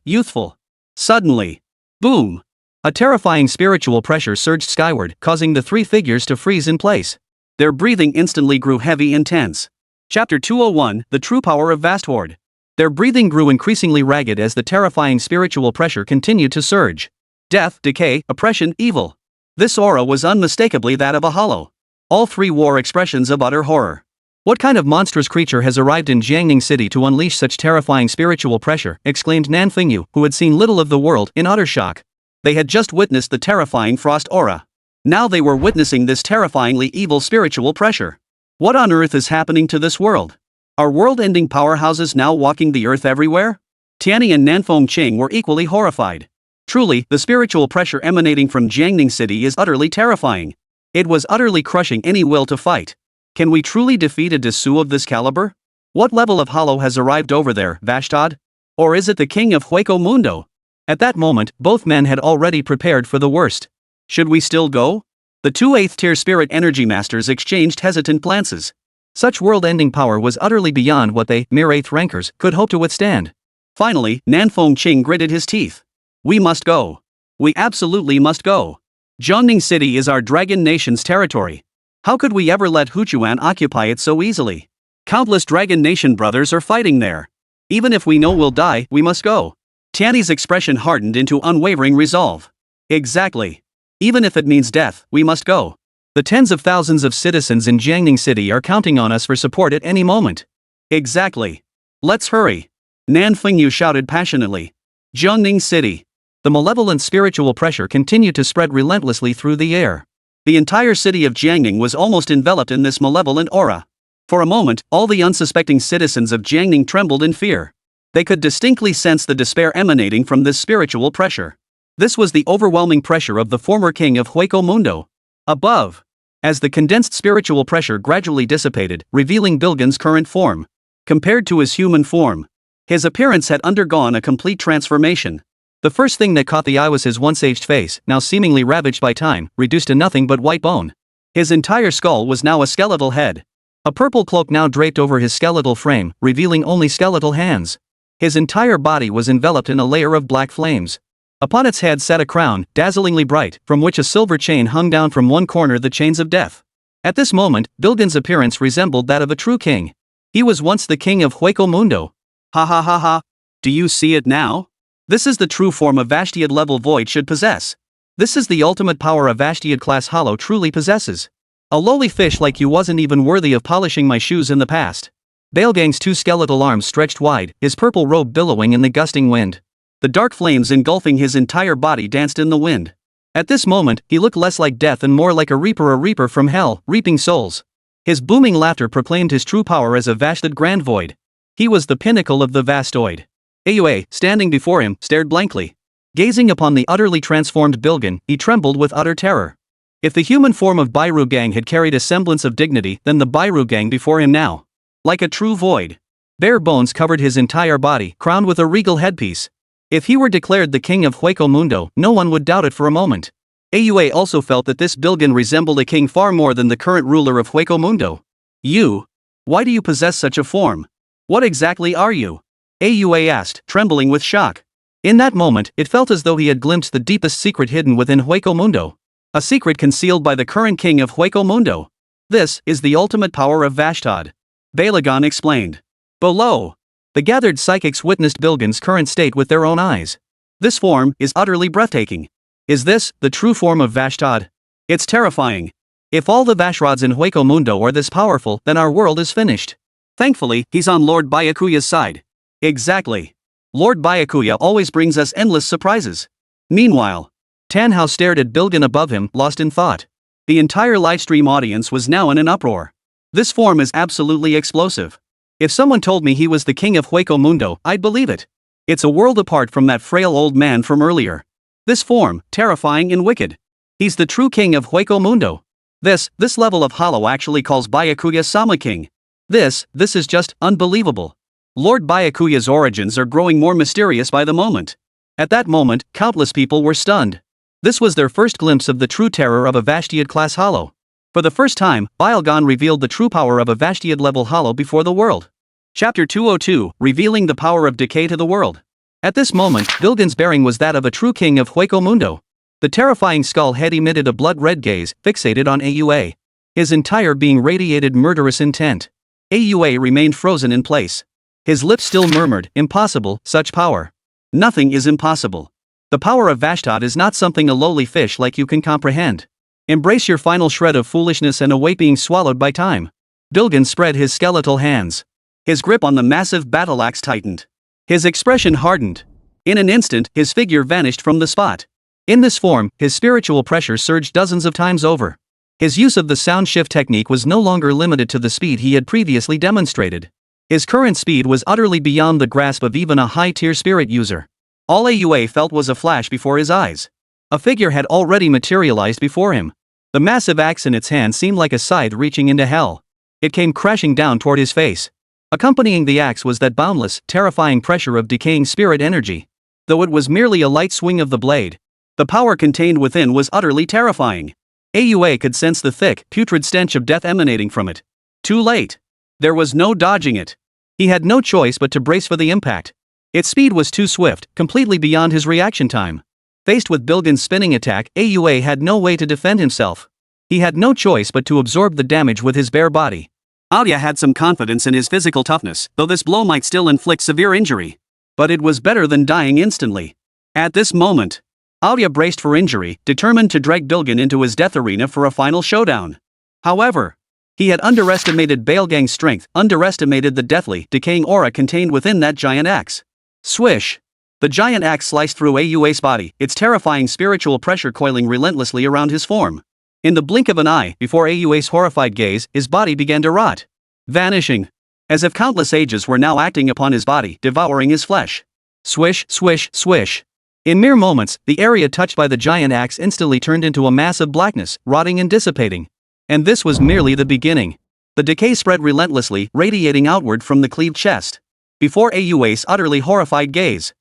Youthful. Suddenly. Boom. A terrifying spiritual pressure surged skyward, causing the three figures to freeze in place. Their breathing instantly grew heavy and tense. Chapter 201, The True Power of Vast Horde. Their breathing grew increasingly ragged as the terrifying spiritual pressure continued to surge. Death, decay, oppression, evil. This aura was unmistakably that of a hollow. All three wore expressions of utter horror. What kind of monstrous creature has arrived in Jiangning City to unleash such terrifying spiritual pressure? Exclaimed Nan Fengyu, who had seen little of the world, in utter shock. They had just witnessed the terrifying frost aura. Now they were witnessing this terrifyingly evil spiritual pressure. What on earth is happening to this world? Are world-ending powerhouses now walking the earth everywhere? Tianyi and Nanfeng Qing were equally horrified. Truly, the spiritual pressure emanating from Jiangning City is utterly terrifying. It was utterly crushing any will to fight. Can we truly defeat a Dessous of this caliber? What level of hollow has arrived over there, Vashtad? Or is it the king of Hueco Mundo? At that moment, both men had already prepared for the worst. Should we still go? The two 8th-tier spirit energy masters exchanged hesitant glances. Such world-ending power was utterly beyond what they, mere 8th rankers, could hope to withstand. Finally, Nanfeng Qing gritted his teeth. We must go. We absolutely must go. Jiangning City is our dragon nation's territory. How could we ever let Huchuan occupy it so easily? Countless dragon nation brothers are fighting there. Even if we know we'll die, we must go. Tianyi's expression hardened into unwavering resolve. Exactly. Even if it means death, we must go. The tens of thousands of citizens in Jiangning City are counting on us for support at any moment. Exactly. Let's hurry. Nan Fengyu shouted passionately. Jiangning City. The malevolent spiritual pressure continued to spread relentlessly through the air. The entire city of Jiangning was almost enveloped in this malevolent aura. For a moment, all the unsuspecting citizens of Jiangning trembled in fear. They could distinctly sense the despair emanating from this spiritual pressure. This was the overwhelming pressure of the former king of Hueco Mundo. Above. As the condensed spiritual pressure gradually dissipated, revealing Bilgen's current form. Compared to his human form, his appearance had undergone a complete transformation. The first thing that caught the eye was his once-aged face, now seemingly ravaged by time, reduced to nothing but white bone. His entire skull was now a skeletal head. A purple cloak now draped over his skeletal frame, revealing only skeletal hands. His entire body was enveloped in a layer of black flames. Upon its head sat a crown, dazzlingly bright, from which a silver chain hung down from one corner, the chains of death. At this moment, Bilgen's appearance resembled that of a true king. He was once the king of Hueco Mundo. Ha ha ha ha. Do you see it now? This is the true form a Vashtiad-level void should possess. This is the ultimate power a Vashtiad-class hollow truly possesses. A lowly fish like you wasn't even worthy of polishing my shoes in the past. Baelgang's two skeletal arms stretched wide, his purple robe billowing in the gusting wind. The dark flames engulfing his entire body danced in the wind. At this moment, he looked less like death and more like a reaper from hell, reaping souls. His booming laughter proclaimed his true power as a Vashtiad Grand Void. He was the pinnacle of the Vastoid. Aue, standing before him, stared blankly. Gazing upon the utterly transformed Bilgen, he trembled with utter terror. If the human form of Bairu Gang had carried a semblance of dignity, then the Bairu Gang before him now. Like a true void. Bare bones covered his entire body, crowned with a regal headpiece. If he were declared the king of Hueco Mundo, no one would doubt it for a moment. Aue also felt that this Bilgen resembled a king far more than the current ruler of Hueco Mundo. You? Why do you possess such a form? What exactly are you? Aue asked, trembling with shock. In that moment, it felt as though he had glimpsed the deepest secret hidden within Hueco Mundo. A secret concealed by the current king of Hueco Mundo. This is the ultimate power of Vashtad. Balagon explained. Below. The gathered psychics witnessed Bilgen's current state with their own eyes. This form is utterly breathtaking. Is this the true form of Vashtad? It's terrifying. If all the Vashrods in Hueco Mundo are this powerful, then our world is finished. Thankfully, he's on Lord Byakuya's side. Exactly. Lord Byakuya always brings us endless surprises. Meanwhile, Tanhao stared at Bilgen above him, lost in thought. The entire livestream audience was now in an uproar. This form is absolutely explosive. If someone told me he was the king of Hueco Mundo, I'd believe it. It's a world apart from that frail old man from earlier. This form, terrifying and wicked. He's the true king of Hueco Mundo. This level of hollow actually calls Byakuya Sama king. This is just unbelievable. Lord Byakuya's origins are growing more mysterious by the moment. At that moment, countless people were stunned. This was their first glimpse of the true terror of a Vashtiad-class hollow. For the first time, Bylgon revealed the true power of a Vashtiad-level hollow before the world. Chapter 202, Revealing the Power of Decay to the World. At this moment, Bilgen's bearing was that of a true king of Hueco Mundo. The terrifying skull head emitted a blood-red gaze, fixated on Aue. His entire being radiated murderous intent. Aua remained frozen in place. His lips still murmured, impossible, such power. Nothing is impossible. The power of Vashtot is not something a lowly fish like you can comprehend. Embrace your final shred of foolishness and await being swallowed by time. Bilgan spread his skeletal hands. His grip on the massive battle axe tightened. His expression hardened. In an instant, his figure vanished from the spot. In this form, his spiritual pressure surged dozens of times over. His use of the sound shift technique was no longer limited to the speed he had previously demonstrated. His current speed was utterly beyond the grasp of even a high-tier spirit user. All Aua felt was a flash before his eyes. A figure had already materialized before him. The massive axe in its hand seemed like a scythe reaching into hell. It came crashing down toward his face. Accompanying the axe was that boundless, terrifying pressure of decaying spirit energy. Though it was merely a light swing of the blade, the power contained within was utterly terrifying. Aua could sense the thick, putrid stench of death emanating from it. Too late. There was no dodging it. He had no choice but to brace for the impact. Its speed was too swift, completely beyond his reaction time. Faced with Bilgan's spinning attack, Aua had no way to defend himself. He had no choice but to absorb the damage with his bare body. Alia had some confidence in his physical toughness, though this blow might still inflict severe injury. But it was better than dying instantly. At this moment, Alia braced for injury, determined to drag Bilgan into his death arena for a final showdown. However, he had underestimated Baelgang's strength, underestimated the deathly, decaying aura contained within that giant axe. Swish! The giant axe sliced through Aua's body, its terrifying spiritual pressure coiling relentlessly around his form. In the blink of an eye, before Aua's horrified gaze, his body began to rot. Vanishing. As if countless ages were now acting upon his body, devouring his flesh. Swish, swish, swish. In mere moments, the area touched by the giant axe instantly turned into a mass of blackness, rotting and dissipating. And this was merely the beginning. The decay spread relentlessly, radiating outward from the cleaved chest. Before Aua's utterly horrified gaze.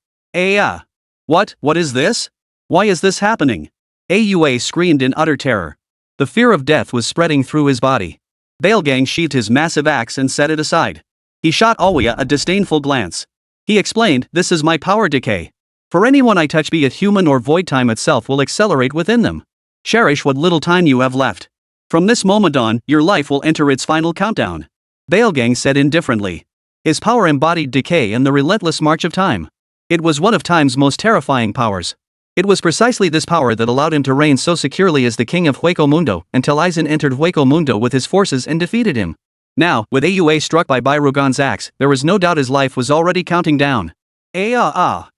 What is this? Why is this happening? Aua screamed in utter terror. The fear of death was spreading through his body. Baelgang sheathed his massive axe and set it aside. He shot Aua a disdainful glance. He explained, "This is my power decay. For anyone I touch, be it human or void, time itself will accelerate within them. Cherish what little time you have left. From this moment on, your life will enter its final countdown." Baelgang said indifferently. His power embodied decay and the relentless march of time. It was one of time's most terrifying powers. It was precisely this power that allowed him to reign so securely as the king of Hueco Mundo, until Aizen entered Hueco Mundo with his forces and defeated him. Now, with Aua struck by Bairugan's axe, there was no doubt his life was already counting down. Aua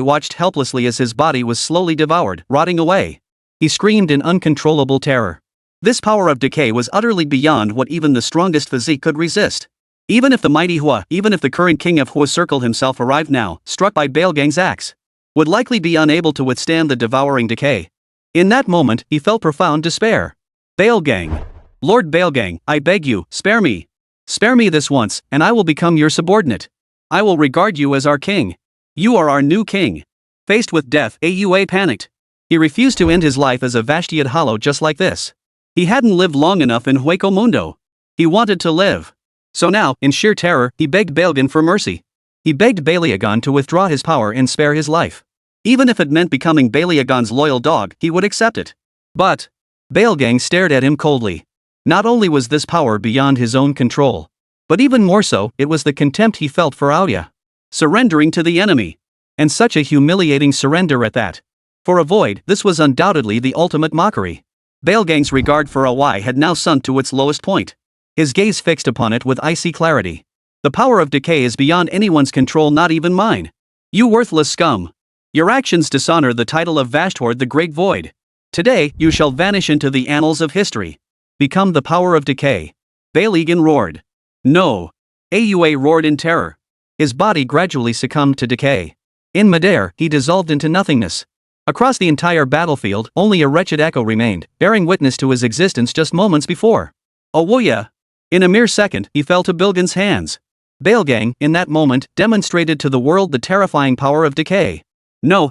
watched helplessly as his body was slowly devoured, rotting away. He screamed in uncontrollable terror. This power of decay was utterly beyond what even the strongest physique could resist. Even if the mighty Hua, even if the current king of Hua Circle himself arrived now, struck by Baelgang's axe, would likely be unable to withstand the devouring decay. In that moment, he felt profound despair. Baelgang. Lord Baelgang, I beg you, spare me. Spare me this once, and I will become your subordinate. I will regard you as our king. You are our new king. Faced with death, Aua panicked. He refused to end his life as a Vashtiad hollow just like this. He hadn't lived long enough in Hueco Mundo. He wanted to live. So now, in sheer terror, he begged Baelgan for mercy. He begged Baliagon to withdraw his power and spare his life. Even if it meant becoming Baliagon's loyal dog, he would accept it. But Baelgang stared at him coldly. Not only was this power beyond his own control, but even more so, it was the contempt he felt for Alia. Surrendering to the enemy. And such a humiliating surrender at that. For a void, this was undoubtedly the ultimate mockery. Baelgang's regard for Aoi had now sunk to its lowest point. His gaze fixed upon it with icy clarity. The power of decay is beyond anyone's control, not even mine. You worthless scum. Your actions dishonor the title of Vasthord the Great Void. Today, you shall vanish into the annals of history. Become the power of decay. Baelgan roared. No. Aua roared in terror. His body gradually succumbed to decay. In midair, he dissolved into nothingness. Across the entire battlefield, only a wretched echo remained, bearing witness to his existence just moments before. Awuya! In a mere second, he fell to Bilgan's hands. Baelgang, in that moment, demonstrated to the world the terrifying power of decay. No.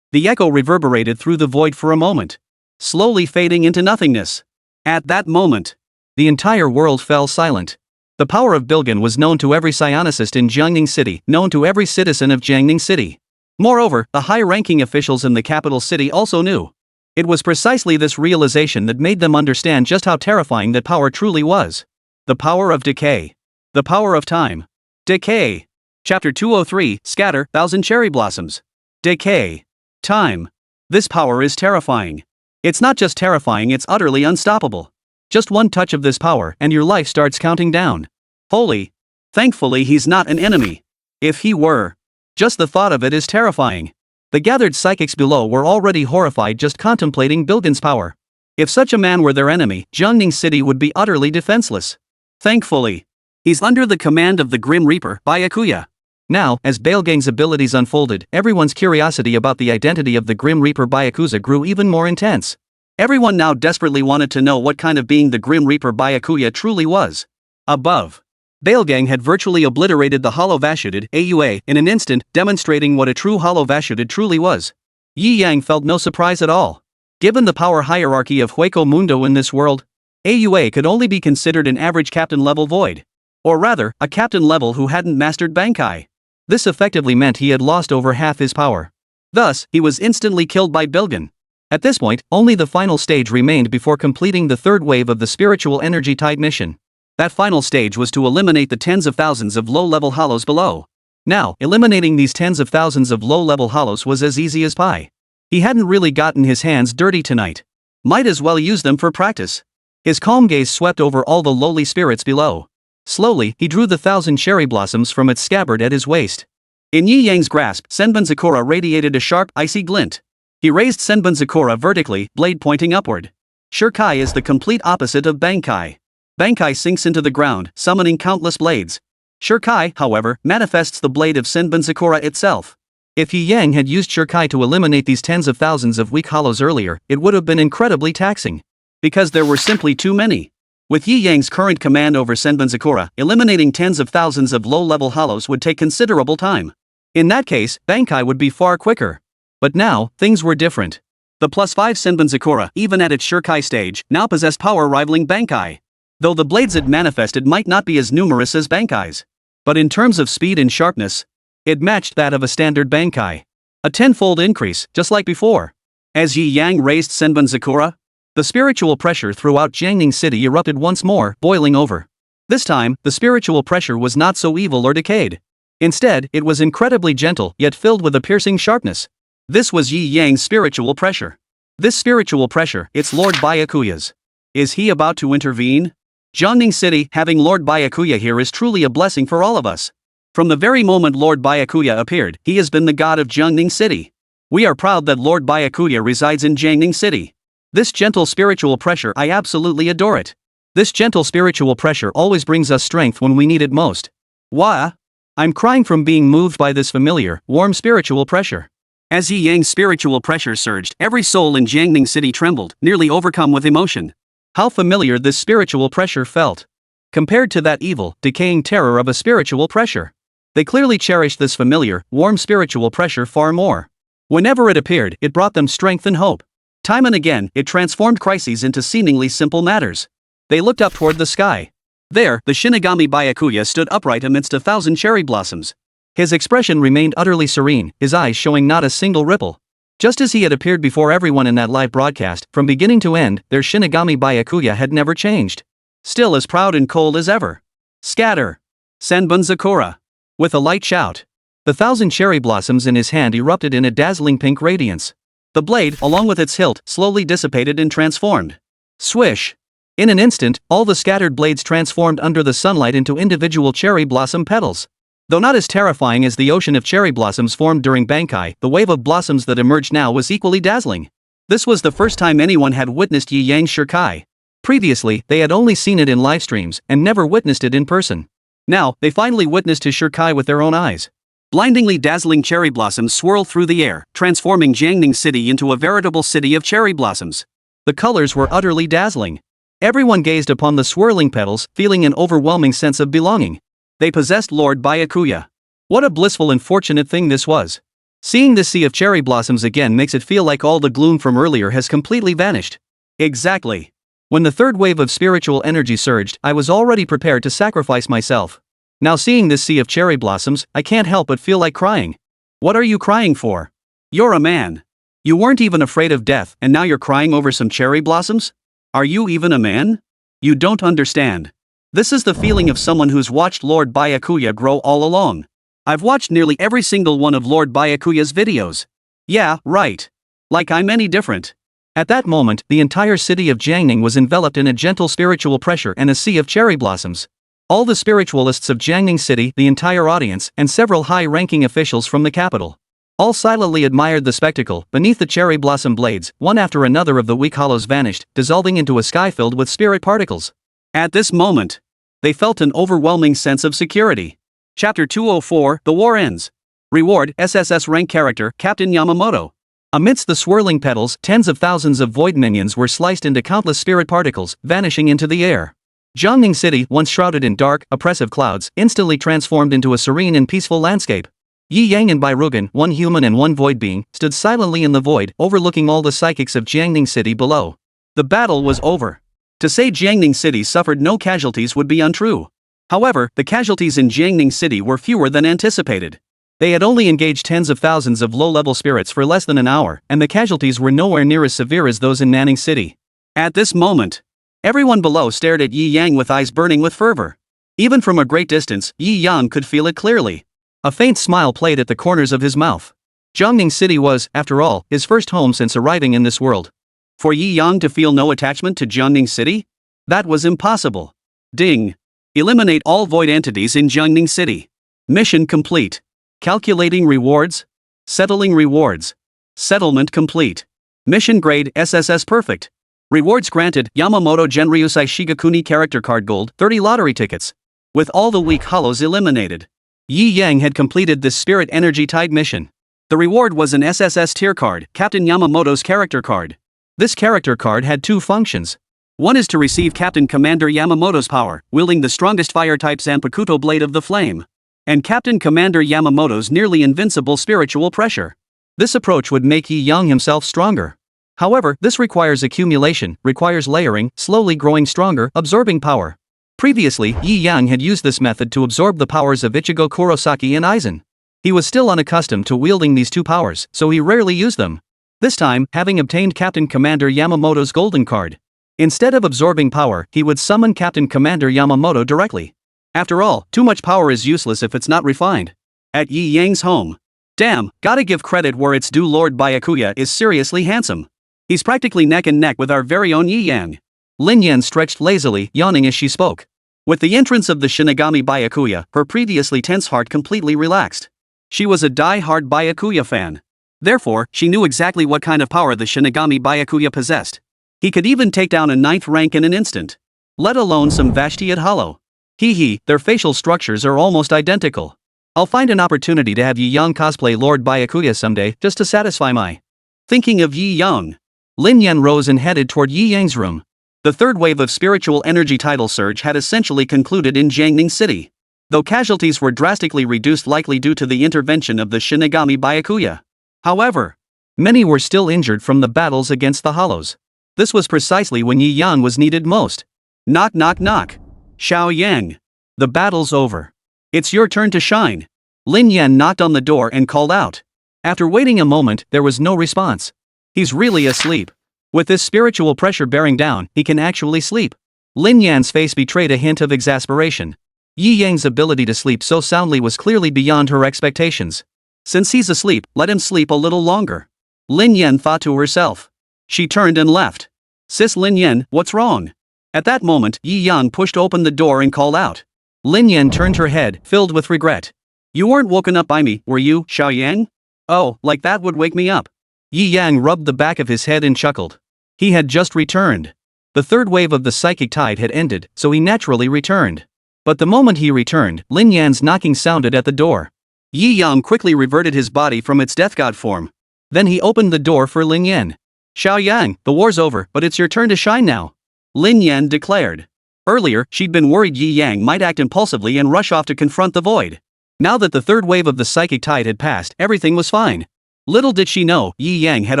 The echo reverberated through the void for a moment, slowly fading into nothingness. At that moment, the entire world fell silent. The power of Bilgan was known to every psionicist in Jiangning City, known to every citizen of Jiangning City. Moreover, the high-ranking officials in the capital city also knew. It was precisely this realization that made them understand just how terrifying that power truly was. The power of decay. The power of time. Decay. Chapter 203, Scatter, 1,000 Cherry Blossoms. Decay. Time. This power is terrifying. It's not just terrifying, it's utterly unstoppable. Just one touch of this power and your life starts counting down. Holy. Thankfully he's not an enemy. If he were. Just the thought of it is terrifying. The gathered psychics below were already horrified just contemplating Bilgen's power. If such a man were their enemy, Jiangning City would be utterly defenseless. Thankfully. He's under the command of the Grim Reaper, Byakuya. Now, as Bilgen's abilities unfolded, everyone's curiosity about the identity of the Grim Reaper Byakuya grew even more intense. Everyone now desperately wanted to know what kind of being the Grim Reaper Byakuya truly was. Above. Bilgen had virtually obliterated the Hollow Vashudid AUA in an instant, demonstrating what a true Hollow Vashudid truly was. Yi Yang felt no surprise at all. Given the power hierarchy of Hueco Mundo in this world, AUA could only be considered an average captain-level void. Or rather, a captain level who hadn't mastered Bankai. This effectively meant he had lost over half his power. Thus, he was instantly killed by Bilgen. At this point, only the final stage remained before completing the third wave of the spiritual energy tide mission. That final stage was to eliminate the tens of thousands of low-level hollows below. Now, eliminating these tens of thousands of low-level hollows was as easy as pie. He hadn't really gotten his hands dirty tonight. Might as well use them for practice. His calm gaze swept over all the lowly spirits below. Slowly, he drew the 1,000 cherry blossoms from its scabbard at his waist. In Yi Yang's grasp, Senbun Sakura radiated a sharp, icy glint. He raised Senbun Sakura vertically, blade pointing upward. Shirkai is the complete opposite of Bankai. Bankai sinks into the ground, summoning countless blades. Shirkai, however, manifests the blade of Senbun Sakura itself. If Yi Yang had used Shirkai to eliminate these tens of thousands of weak hollows earlier, it would have been incredibly taxing. Because there were simply too many. With Yi Yang's current command over Senbun Sakura, eliminating tens of thousands of low-level hollows would take considerable time. In that case, Bankai would be far quicker. But now, things were different. The +5 Senbun Sakura, even at its Shirkai stage, now possessed power rivaling Bankai. Though the blades it manifested might not be as numerous as Bankai's. But in terms of speed and sharpness, it matched that of a standard Bankai. A tenfold increase, just like before. As Yi Yang raised Senbun Sakura, the spiritual pressure throughout Jiangning City erupted once more, boiling over. This time, the spiritual pressure was not so evil or decayed. Instead, it was incredibly gentle, yet filled with a piercing sharpness. This was Yi Yang's spiritual pressure. This spiritual pressure, it's Lord Byakuya's. Is he about to intervene? Jiangning City, having Lord Byakuya here is truly a blessing for all of us. From the very moment Lord Byakuya appeared, he has been the god of Jiangning City. We are proud that Lord Byakuya resides in Jiangning City. This gentle spiritual pressure, I absolutely adore it. This gentle spiritual pressure always brings us strength when we need it most. Wah! I'm crying from being moved by this familiar, warm spiritual pressure. As Yi Yang's spiritual pressure surged, every soul in Jiangning City trembled, nearly overcome with emotion. How familiar this spiritual pressure felt. Compared to that evil, decaying terror of a spiritual pressure. They clearly cherished this familiar, warm spiritual pressure far more. Whenever it appeared, it brought them strength and hope. Time and again, it transformed crises into seemingly simple matters. They looked up toward the sky. There, the Shinigami Byakuya stood upright amidst 1,000 cherry blossoms. His expression remained utterly serene, his eyes showing not a single ripple. Just as he had appeared before everyone in that live broadcast, from beginning to end, their Shinigami Byakuya had never changed. Still as proud and cold as ever. Scatter! Senbun Sakura! With a light shout. The 1,000 cherry blossoms in his hand erupted in a dazzling pink radiance. The blade, along with its hilt, slowly dissipated and transformed. Swish! In an instant, all the scattered blades transformed under the sunlight into individual cherry blossom petals. Though not as terrifying as the ocean of cherry blossoms formed during Bankai, the wave of blossoms that emerged now was equally dazzling. This was the first time anyone had witnessed Yi Yang's Shirkai. Previously, they had only seen it in live streams and never witnessed it in person. Now, they finally witnessed his Shirkai with their own eyes. Blindingly dazzling cherry blossoms swirled through the air, transforming Jiangning City into a veritable city of cherry blossoms. The colors were utterly dazzling. Everyone gazed upon the swirling petals, feeling an overwhelming sense of belonging. They possessed Lord Byakuya. What a blissful and fortunate thing this was. Seeing this sea of cherry blossoms again makes it feel like all the gloom from earlier has completely vanished. Exactly. When the third wave of spiritual energy surged, I was already prepared to sacrifice myself. Now seeing this sea of cherry blossoms, I can't help but feel like crying. What are you crying for? You're a man. You weren't even afraid of death, and now you're crying over some cherry blossoms? Are you even a man? You don't understand. This is the feeling of someone who's watched Lord Byakuya grow all along. I've watched nearly every single one of Lord Byakuya's videos. Yeah, right. Like I'm any different. At that moment, the entire city of Jiangning was enveloped in a gentle spiritual pressure and a sea of cherry blossoms. All the spiritualists of Jiangning City, the entire audience, and several high-ranking officials from the capital. All silently admired the spectacle. Beneath the cherry blossom blades, one after another of the weak hollows vanished, dissolving into a sky filled with spirit particles. At this moment, they felt an overwhelming sense of security. Chapter 204, The War Ends. Reward, SSS rank character, Captain Yamamoto. Amidst the swirling petals, tens of thousands of void minions were sliced into countless spirit particles, vanishing into the air. Jiangning City, once shrouded in dark, oppressive clouds, instantly transformed into a serene and peaceful landscape. Yi Yang and Bairugan, one human and one void being, stood silently in the void, overlooking all the psychics of Jiangning City below. The battle was over. To say Jiangning City suffered no casualties would be untrue. However, the casualties in Jiangning City were fewer than anticipated. They had only engaged tens of thousands of low-level spirits for less than an hour, and the casualties were nowhere near as severe as those in Nanning City. At this moment, everyone below stared at Yi Yang with eyes burning with fervor. Even from a great distance, Yi Yang could feel it clearly. A faint smile played at the corners of his mouth. Jiangning City was, after all, his first home since arriving in this world. For Yi Yang to feel no attachment to Jiangning City? That was impossible. Ding. Eliminate all void entities in Jiangning City. Mission complete. Calculating rewards. Settling rewards. Settlement complete. Mission grade SSS perfect. Rewards granted, Yamamoto Genryusai Shigakuni character card gold, 30 lottery tickets. With all the weak hollows eliminated, Yi Yang had completed this spirit energy tied mission. The reward was an SSS tier card, Captain Yamamoto's character card. This character card had two functions. One is to receive Captain Commander Yamamoto's power, wielding the strongest fire-type Zanpakuto Blade of the Flame, and Captain Commander Yamamoto's nearly invincible spiritual pressure. This approach would make Yi Yang himself stronger. However, this requires accumulation, requires layering, slowly growing stronger, absorbing power. Previously, Yi Yang had used this method to absorb the powers of Ichigo Kurosaki and Aizen. He was still unaccustomed to wielding these two powers, so he rarely used them. This time, having obtained Captain Commander Yamamoto's golden card, instead of absorbing power, he would summon Captain Commander Yamamoto directly. After all, too much power is useless if it's not refined. At Yi Yang's home. Damn, gotta give credit where it's due. Lord Byakuya is seriously handsome. He's practically neck and neck with our very own Yi Yang. Lin Yan stretched lazily, yawning as she spoke. With the entrance of the Shinigami Byakuya, her previously tense heart completely relaxed. She was a die-hard Byakuya fan. Therefore, she knew exactly what kind of power the Shinigami Byakuya possessed. He could even take down a 9th rank in an instant. Let alone some Vashti at Hollow. Their facial structures are almost identical. I'll find an opportunity to have Yi Yang cosplay Lord Byakuya someday, just to satisfy my... Thinking of Yi Yang, Lin Yan rose and headed toward Yi Yang's room. The third wave of spiritual energy tidal surge had essentially concluded in Jiangning City. Though casualties were drastically reduced, likely due to the intervention of the Shinigami Byakuya. However, many were still injured from the battles against the Hollows. This was precisely when Yi Yang was needed most. Knock knock knock. Xiao Yang. The battle's over. It's your turn to shine. Lin Yan knocked on the door and called out. After waiting a moment, there was no response. He's really asleep. With this spiritual pressure bearing down, he can actually sleep. Lin Yan's face betrayed a hint of exasperation. Yi Yang's ability to sleep so soundly was clearly beyond her expectations. Since he's asleep, let him sleep a little longer. Lin Yan thought to herself. She turned and left. Sis Lin Yan, what's wrong? At that moment, Yi Yang pushed open the door and called out. Lin Yan turned her head, filled with regret. You weren't woken up by me, were you, Xiao Yang? Oh, like that would wake me up. Yi Yang rubbed the back of his head and chuckled. He had just returned. The third wave of the psychic tide had ended, so he naturally returned. But the moment he returned, Lin Yan's knocking sounded at the door. Yi Yang quickly reverted his body from its death god form. Then he opened the door for Lin Yan. Xiao Yang, the war's over, but it's your turn to shine now. Lin Yan declared. Earlier, she'd been worried Yi Yang might act impulsively and rush off to confront the void. Now that the third wave of the psychic tide had passed, everything was fine. Little did she know, Yi Yang had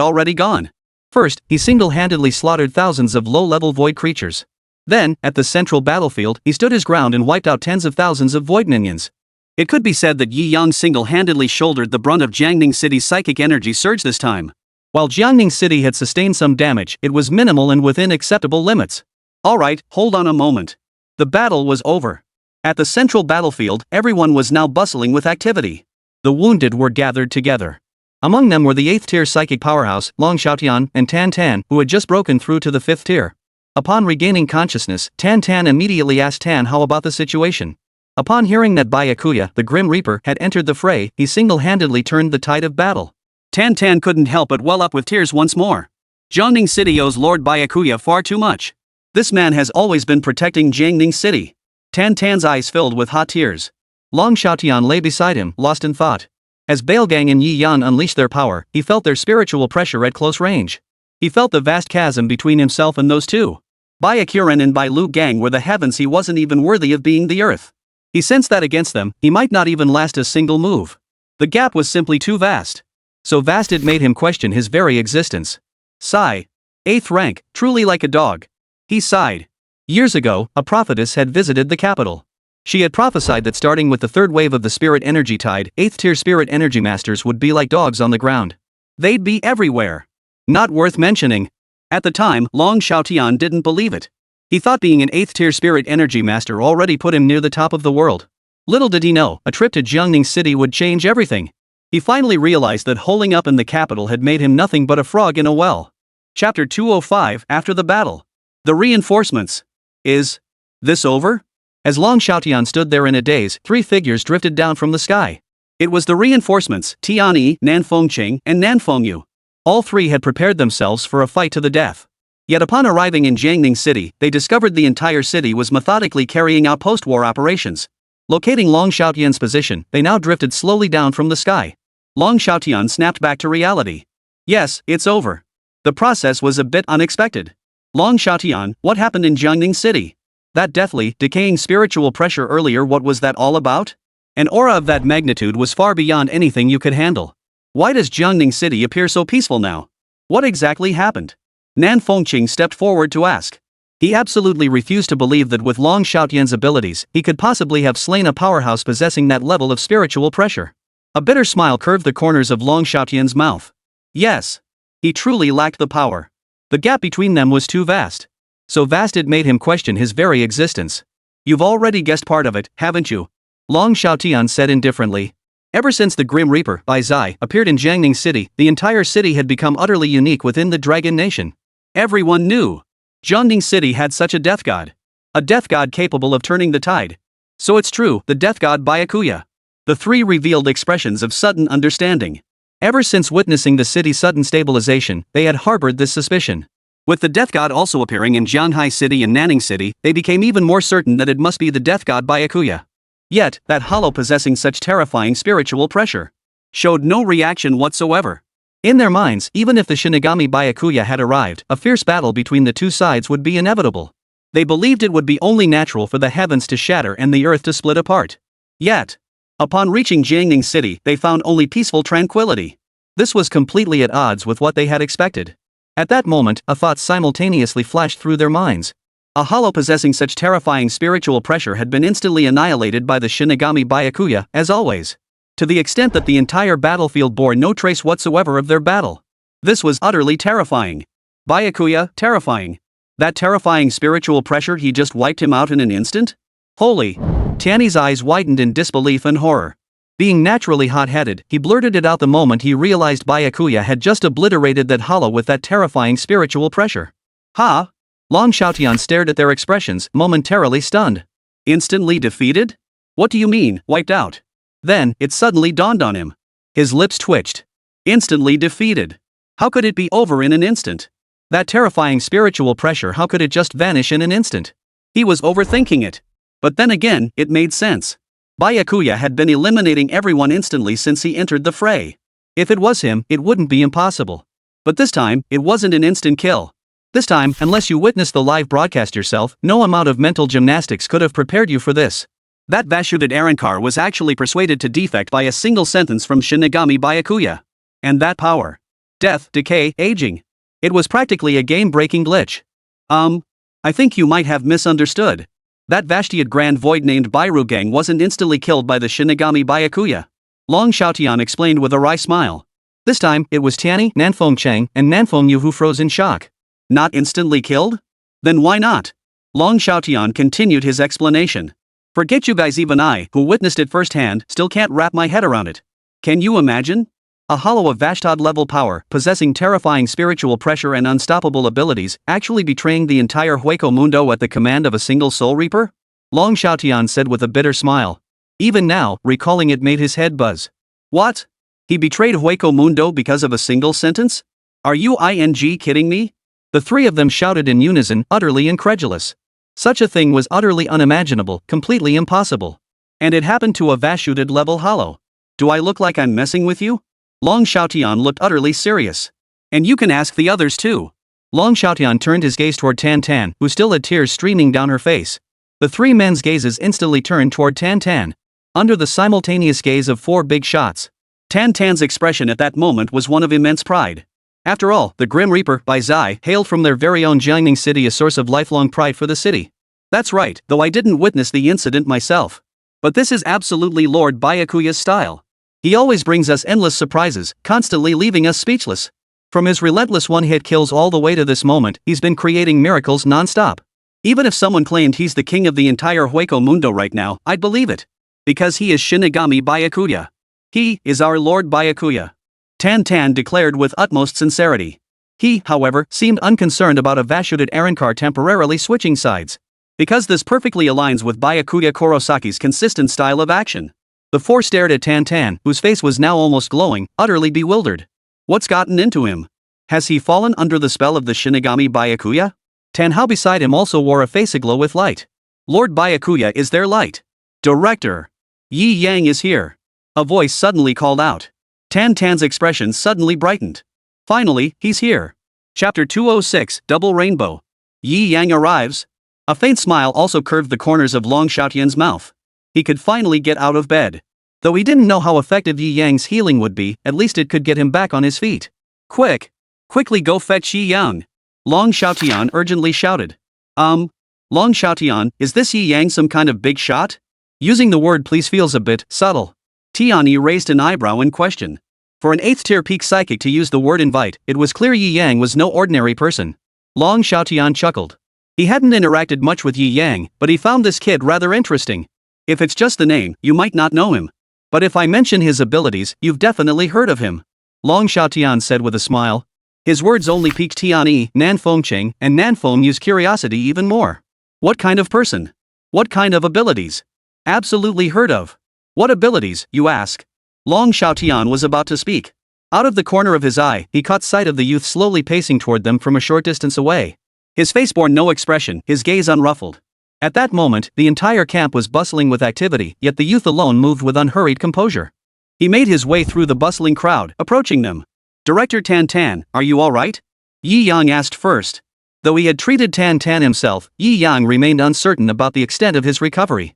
already gone. First, he single-handedly slaughtered thousands of low-level void creatures. Then, at the central battlefield, he stood his ground and wiped out tens of thousands of void minions. It could be said that Yi Yang single-handedly shouldered the brunt of Jiangning City's psychic energy surge this time. While Jiangning City had sustained some damage, it was minimal and within acceptable limits. Alright, hold on a moment. The battle was over. At the central battlefield, everyone was now bustling with activity. The wounded were gathered together. Among them were the 8th tier psychic powerhouse, Long Xiaotian, and Tan Tan, who had just broken through to the 5th tier. Upon regaining consciousness, Tan Tan immediately asked Tan how about the situation. Upon hearing that Byakuya, the Grim Reaper, had entered the fray, he single-handedly turned the tide of battle. Tan Tan couldn't help but well up with tears once more. Jiangning City owes Lord Byakuya far too much. This man has always been protecting Jiangning City. Tan Tan's eyes filled with hot tears. Long Xiaotian lay beside him, lost in thought. As Bailgang and Yi Yan unleashed their power, he felt their spiritual pressure at close range. He felt the vast chasm between himself and those two. Byakuren and Bai Lu Gang were the heavens, he wasn't even worthy of being the earth. He sensed that against them, he might not even last a single move. The gap was simply too vast. So vast it made him question his very existence. Sigh. 8th rank, truly like a dog. He sighed. Years ago, a prophetess had visited the capital. She had prophesied that starting with the 3rd wave of the spirit energy tide, 8th tier spirit energy masters would be like dogs on the ground. They'd be everywhere. Not worth mentioning. At the time, Long Xiaotian didn't believe it. He thought being an 8th tier spirit energy master already put him near the top of the world. Little did he know, a trip to Jiangning City would change everything. He finally realized that holing up in the capital had made him nothing but a frog in a well. Chapter 205, After the Battle. The Reinforcements. Is this over? As Long Xiaotian stood there in a daze, 3 figures drifted down from the sky. It was the reinforcements, Tianyi, Nanfengqing, and Nanfengyu. All 3 had prepared themselves for a fight to the death. Yet upon arriving in Jiangning City, they discovered the entire city was methodically carrying out post-war operations. Locating Long Xiaotian's position, they now drifted slowly down from the sky. Long Xiaotian snapped back to reality. Yes, it's over. The process was a bit unexpected. Long Xiaotian, what happened in Jiangning City? That deathly, decaying spiritual pressure earlier, what was that all about? An aura of that magnitude was far beyond anything you could handle. Why does Jiangning City appear so peaceful now? What exactly happened? Nanfengqing stepped forward to ask. He absolutely refused to believe that with Long Xiaotian's abilities, he could possibly have slain a powerhouse possessing that level of spiritual pressure. A bitter smile curved the corners of Long Xiaotian's mouth. Yes. He truly lacked the power. The gap between them was too vast. So vast it made him question his very existence. You've already guessed part of it, haven't you? Long Xiaotian said indifferently. Ever since the Grim Reaper, Bai Zai, appeared in Jiangning City, the entire city had become utterly unique within the Dragon Nation. Everyone knew. Jiangning City had such a death god. A death god capable of turning the tide. So it's true, the death god Byakuya. The 3 revealed expressions of sudden understanding. Ever since witnessing the city's sudden stabilization, they had harbored this suspicion. With the death god also appearing in Jianghai City and Nanning City, they became even more certain that it must be the death god Byakuya. Yet, that hollow possessing such terrifying spiritual pressure showed no reaction whatsoever. In their minds, even if the Shinigami Byakuya had arrived, a fierce battle between the 2 sides would be inevitable. They believed it would be only natural for the heavens to shatter and the earth to split apart. Yet, upon reaching Jiangning City, they found only peaceful tranquility. This was completely at odds with what they had expected. At that moment, a thought simultaneously flashed through their minds. A hollow possessing such terrifying spiritual pressure had been instantly annihilated by the Shinigami Byakuya, as always. To the extent that the entire battlefield bore no trace whatsoever of their battle. This was utterly terrifying. Byakuya, terrifying. That terrifying spiritual pressure, he just wiped him out in an instant? Holy! Tianyi's eyes widened in disbelief and horror. Being naturally hot-headed, he blurted it out the moment he realized Byakuya had just obliterated that hollow with that terrifying spiritual pressure. Ha! Long Xiaotian stared at their expressions, momentarily stunned. Instantly defeated? What do you mean, wiped out? Then, it suddenly dawned on him. His lips twitched. Instantly defeated. How could it be over in an instant? That terrifying spiritual pressure, how could it just vanish in an instant? He was overthinking it. But then again, it made sense. Byakuya had been eliminating everyone instantly since he entered the fray. If it was him, it wouldn't be impossible. But this time, it wasn't an instant kill. This time, unless you witnessed the live broadcast yourself, no amount of mental gymnastics could have prepared you for this. That Vasudit Arankar was actually persuaded to defect by a single sentence from Shinigami Byakuya. And that power. Death, decay, aging. It was practically a game-breaking glitch. I think you might have misunderstood. That Vashtiad Grand Void named Bairugang wasn't instantly killed by the Shinigami Byakuya. Long Xiaotian explained with a wry smile. This time, it was Tianyi, Nanfeng Cheng, and Nanfeng Yu who froze in shock. Not instantly killed? Then why not? Long Xiaotian continued his explanation. Forget you guys, even I, who witnessed it firsthand, still can't wrap my head around it. Can you imagine? A hollow of Vashtad-level power, possessing terrifying spiritual pressure and unstoppable abilities, actually betraying the entire Hueco Mundo at the command of a single Soul Reaper? Long Xiaotian said with a bitter smile. Even now, recalling it made his head buzz. What? He betrayed Hueco Mundo because of a single sentence? Are you kidding me? The three of them shouted in unison, utterly incredulous. Such a thing was utterly unimaginable, completely impossible. And it happened to a Vashtad-level hollow. Do I look like I'm messing with you? Long Xiaotian looked utterly serious. And you can ask the others too. Long Xiaotian turned his gaze toward Tan Tan, who still had tears streaming down her face. The three men's gazes instantly turned toward Tan Tan. Under the simultaneous gaze of four big shots. Tan Tan's expression at that moment was one of immense pride. After all, the Grim Reaper, by Zai, hailed from their very own Jiangning city, a source of lifelong pride for the city. That's right, though I didn't witness the incident myself. But this is absolutely Lord Byakuya's style. He always brings us endless surprises, constantly leaving us speechless. From his relentless one-hit kills all the way to this moment, he's been creating miracles non-stop. Even if someone claimed he's the king of the entire Hueco Mundo right now, I'd believe it. Because he is Shinigami Byakuya. He is our Lord Byakuya. Tan Tan declared with utmost sincerity. He, however, seemed unconcerned about a Vashtad Arankar temporarily switching sides. Because this perfectly aligns with Byakuya Kurosaki's consistent style of action. The four stared at Tan Tan, whose face was now almost glowing, utterly bewildered. What's gotten into him? Has he fallen under the spell of the Shinigami Byakuya? Tan Hao beside him also wore a face aglow with light. Lord Byakuya is their light. Director. Yi Yang is here. A voice suddenly called out. Tan Tan's expression suddenly brightened. Finally, he's here. Chapter 206, Double Rainbow. Yi Yang arrives. A faint smile also curved the corners of Long Xiaotian's mouth. He could finally get out of bed. Though he didn't know how effective Yi Yang's healing would be, at least it could get him back on his feet. Quickly go fetch Yi Yang. Long Xiaotian urgently shouted. Long Xiaotian, is this Yi Yang some kind of big shot? Using the word please feels a bit subtle. Tianyi raised an eyebrow in question. For an 8th tier peak psychic to use the word invite, it was clear Yi Yang was no ordinary person. Long Xiaotian chuckled. He hadn't interacted much with Yi Yang, but he found this kid rather interesting. If it's just the name, you might not know him. But if I mention his abilities, you've definitely heard of him. Long Xiaotian said with a smile. His words only piqued Tianyi, Nanfeng Cheng, and Nanfeng Yu's curiosity even more. What kind of person? What kind of abilities? Absolutely heard of. What abilities, you ask? Long Xiaotian was about to speak. Out of the corner of his eye, he caught sight of the youth slowly pacing toward them from a short distance away. His face bore no expression, his gaze unruffled. At that moment, the entire camp was bustling with activity, yet the youth alone moved with unhurried composure. He made his way through the bustling crowd, approaching them. Director Tan Tan, are you all right? Yi Yang asked first. Though he had treated Tan Tan himself, Yi Yang remained uncertain about the extent of his recovery.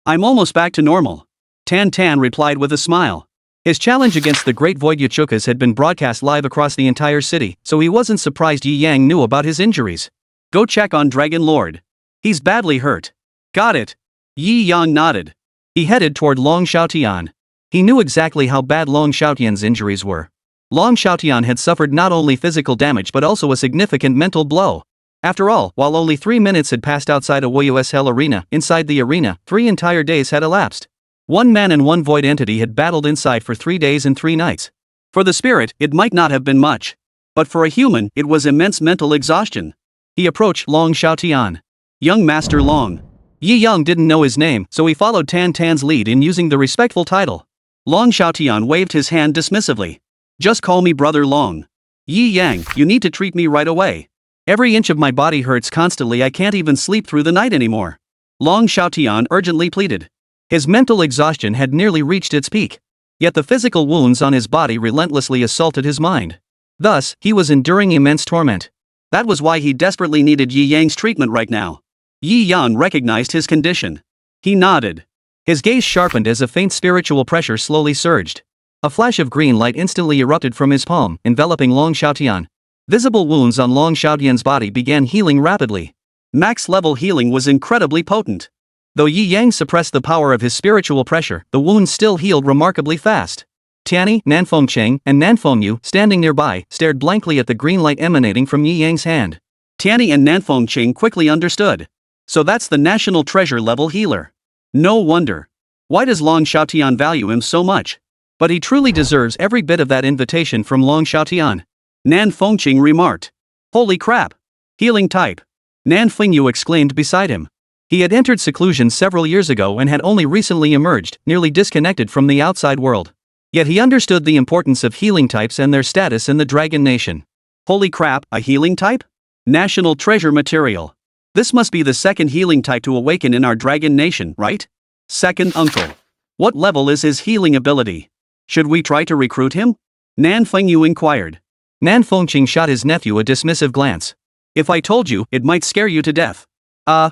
I'm almost back to normal. Tan Tan replied with a smile. His challenge against the great Void Yachukas had been broadcast live across the entire city, so he wasn't surprised Yi Yang knew about his injuries. Go check on Dragon Lord. He's badly hurt. Got it. Yi Yang nodded. He headed toward Long Xiaotian. He knew exactly how bad Long Xiaotian's injuries were. Long Xiaotian had suffered not only physical damage but also a significant mental blow. After all, while only 3 minutes had passed outside a Woyus Hell arena, inside the arena, 3 entire days had elapsed. One man and one void entity had battled inside for 3 days and 3 nights. For the spirit, it might not have been much. But for a human, it was immense mental exhaustion. He approached Long Xiaotian. Young Master Long. Yi Yang didn't know his name, so he followed Tan Tan's lead in using the respectful title. Long Xiaotian waved his hand dismissively. Just call me Brother Long. Yi Yang, you need to treat me right away. Every inch of my body hurts constantly, I can't even sleep through the night anymore. Long Xiaotian urgently pleaded. His mental exhaustion had nearly reached its peak. Yet the physical wounds on his body relentlessly assaulted his mind. Thus, he was enduring immense torment. That was why he desperately needed Yi Yang's treatment right now. Yi Yang recognized his condition. He nodded. His gaze sharpened as a faint spiritual pressure slowly surged. A flash of green light instantly erupted from his palm, enveloping Long Xiaotian. Visible wounds on Long Xiaotian's body began healing rapidly. Max-level healing was incredibly potent. Though Yi Yang suppressed the power of his spiritual pressure, the wounds still healed remarkably fast. Tianyi, Nanfengcheng, and Nanfengyu, standing nearby, stared blankly at the green light emanating from Yi Yang's hand. Tianyi and Nanfengcheng quickly understood. So that's the national treasure level healer. No wonder. Why does Long Xiaotian value him so much? But he truly deserves every bit of that invitation from Long Xiaotian. Nanfengcheng remarked. Holy crap! Healing type. Nanfengyu exclaimed beside him. He had entered seclusion several years ago and had only recently emerged, nearly disconnected from the outside world. Yet he understood the importance of healing types and their status in the Dragon Nation. Holy crap, a healing type? National treasure material. This must be the second healing type to awaken in our Dragon Nation, right? Second uncle. What level is his healing ability? Should we try to recruit him? Nanfengyu inquired. Nanfengcheng shot his nephew a dismissive glance. If I told you, it might scare you to death.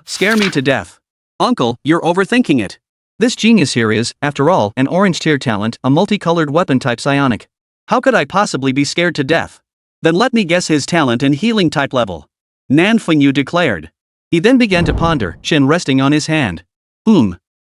Scare me to death. Uncle, you're overthinking it. This genius here is, after all, an orange tier talent, a multicolored weapon type psionic. How could I possibly be scared to death? Then let me guess his talent and healing type level. Nanfengyu declared. He then began to ponder, chin resting on his hand.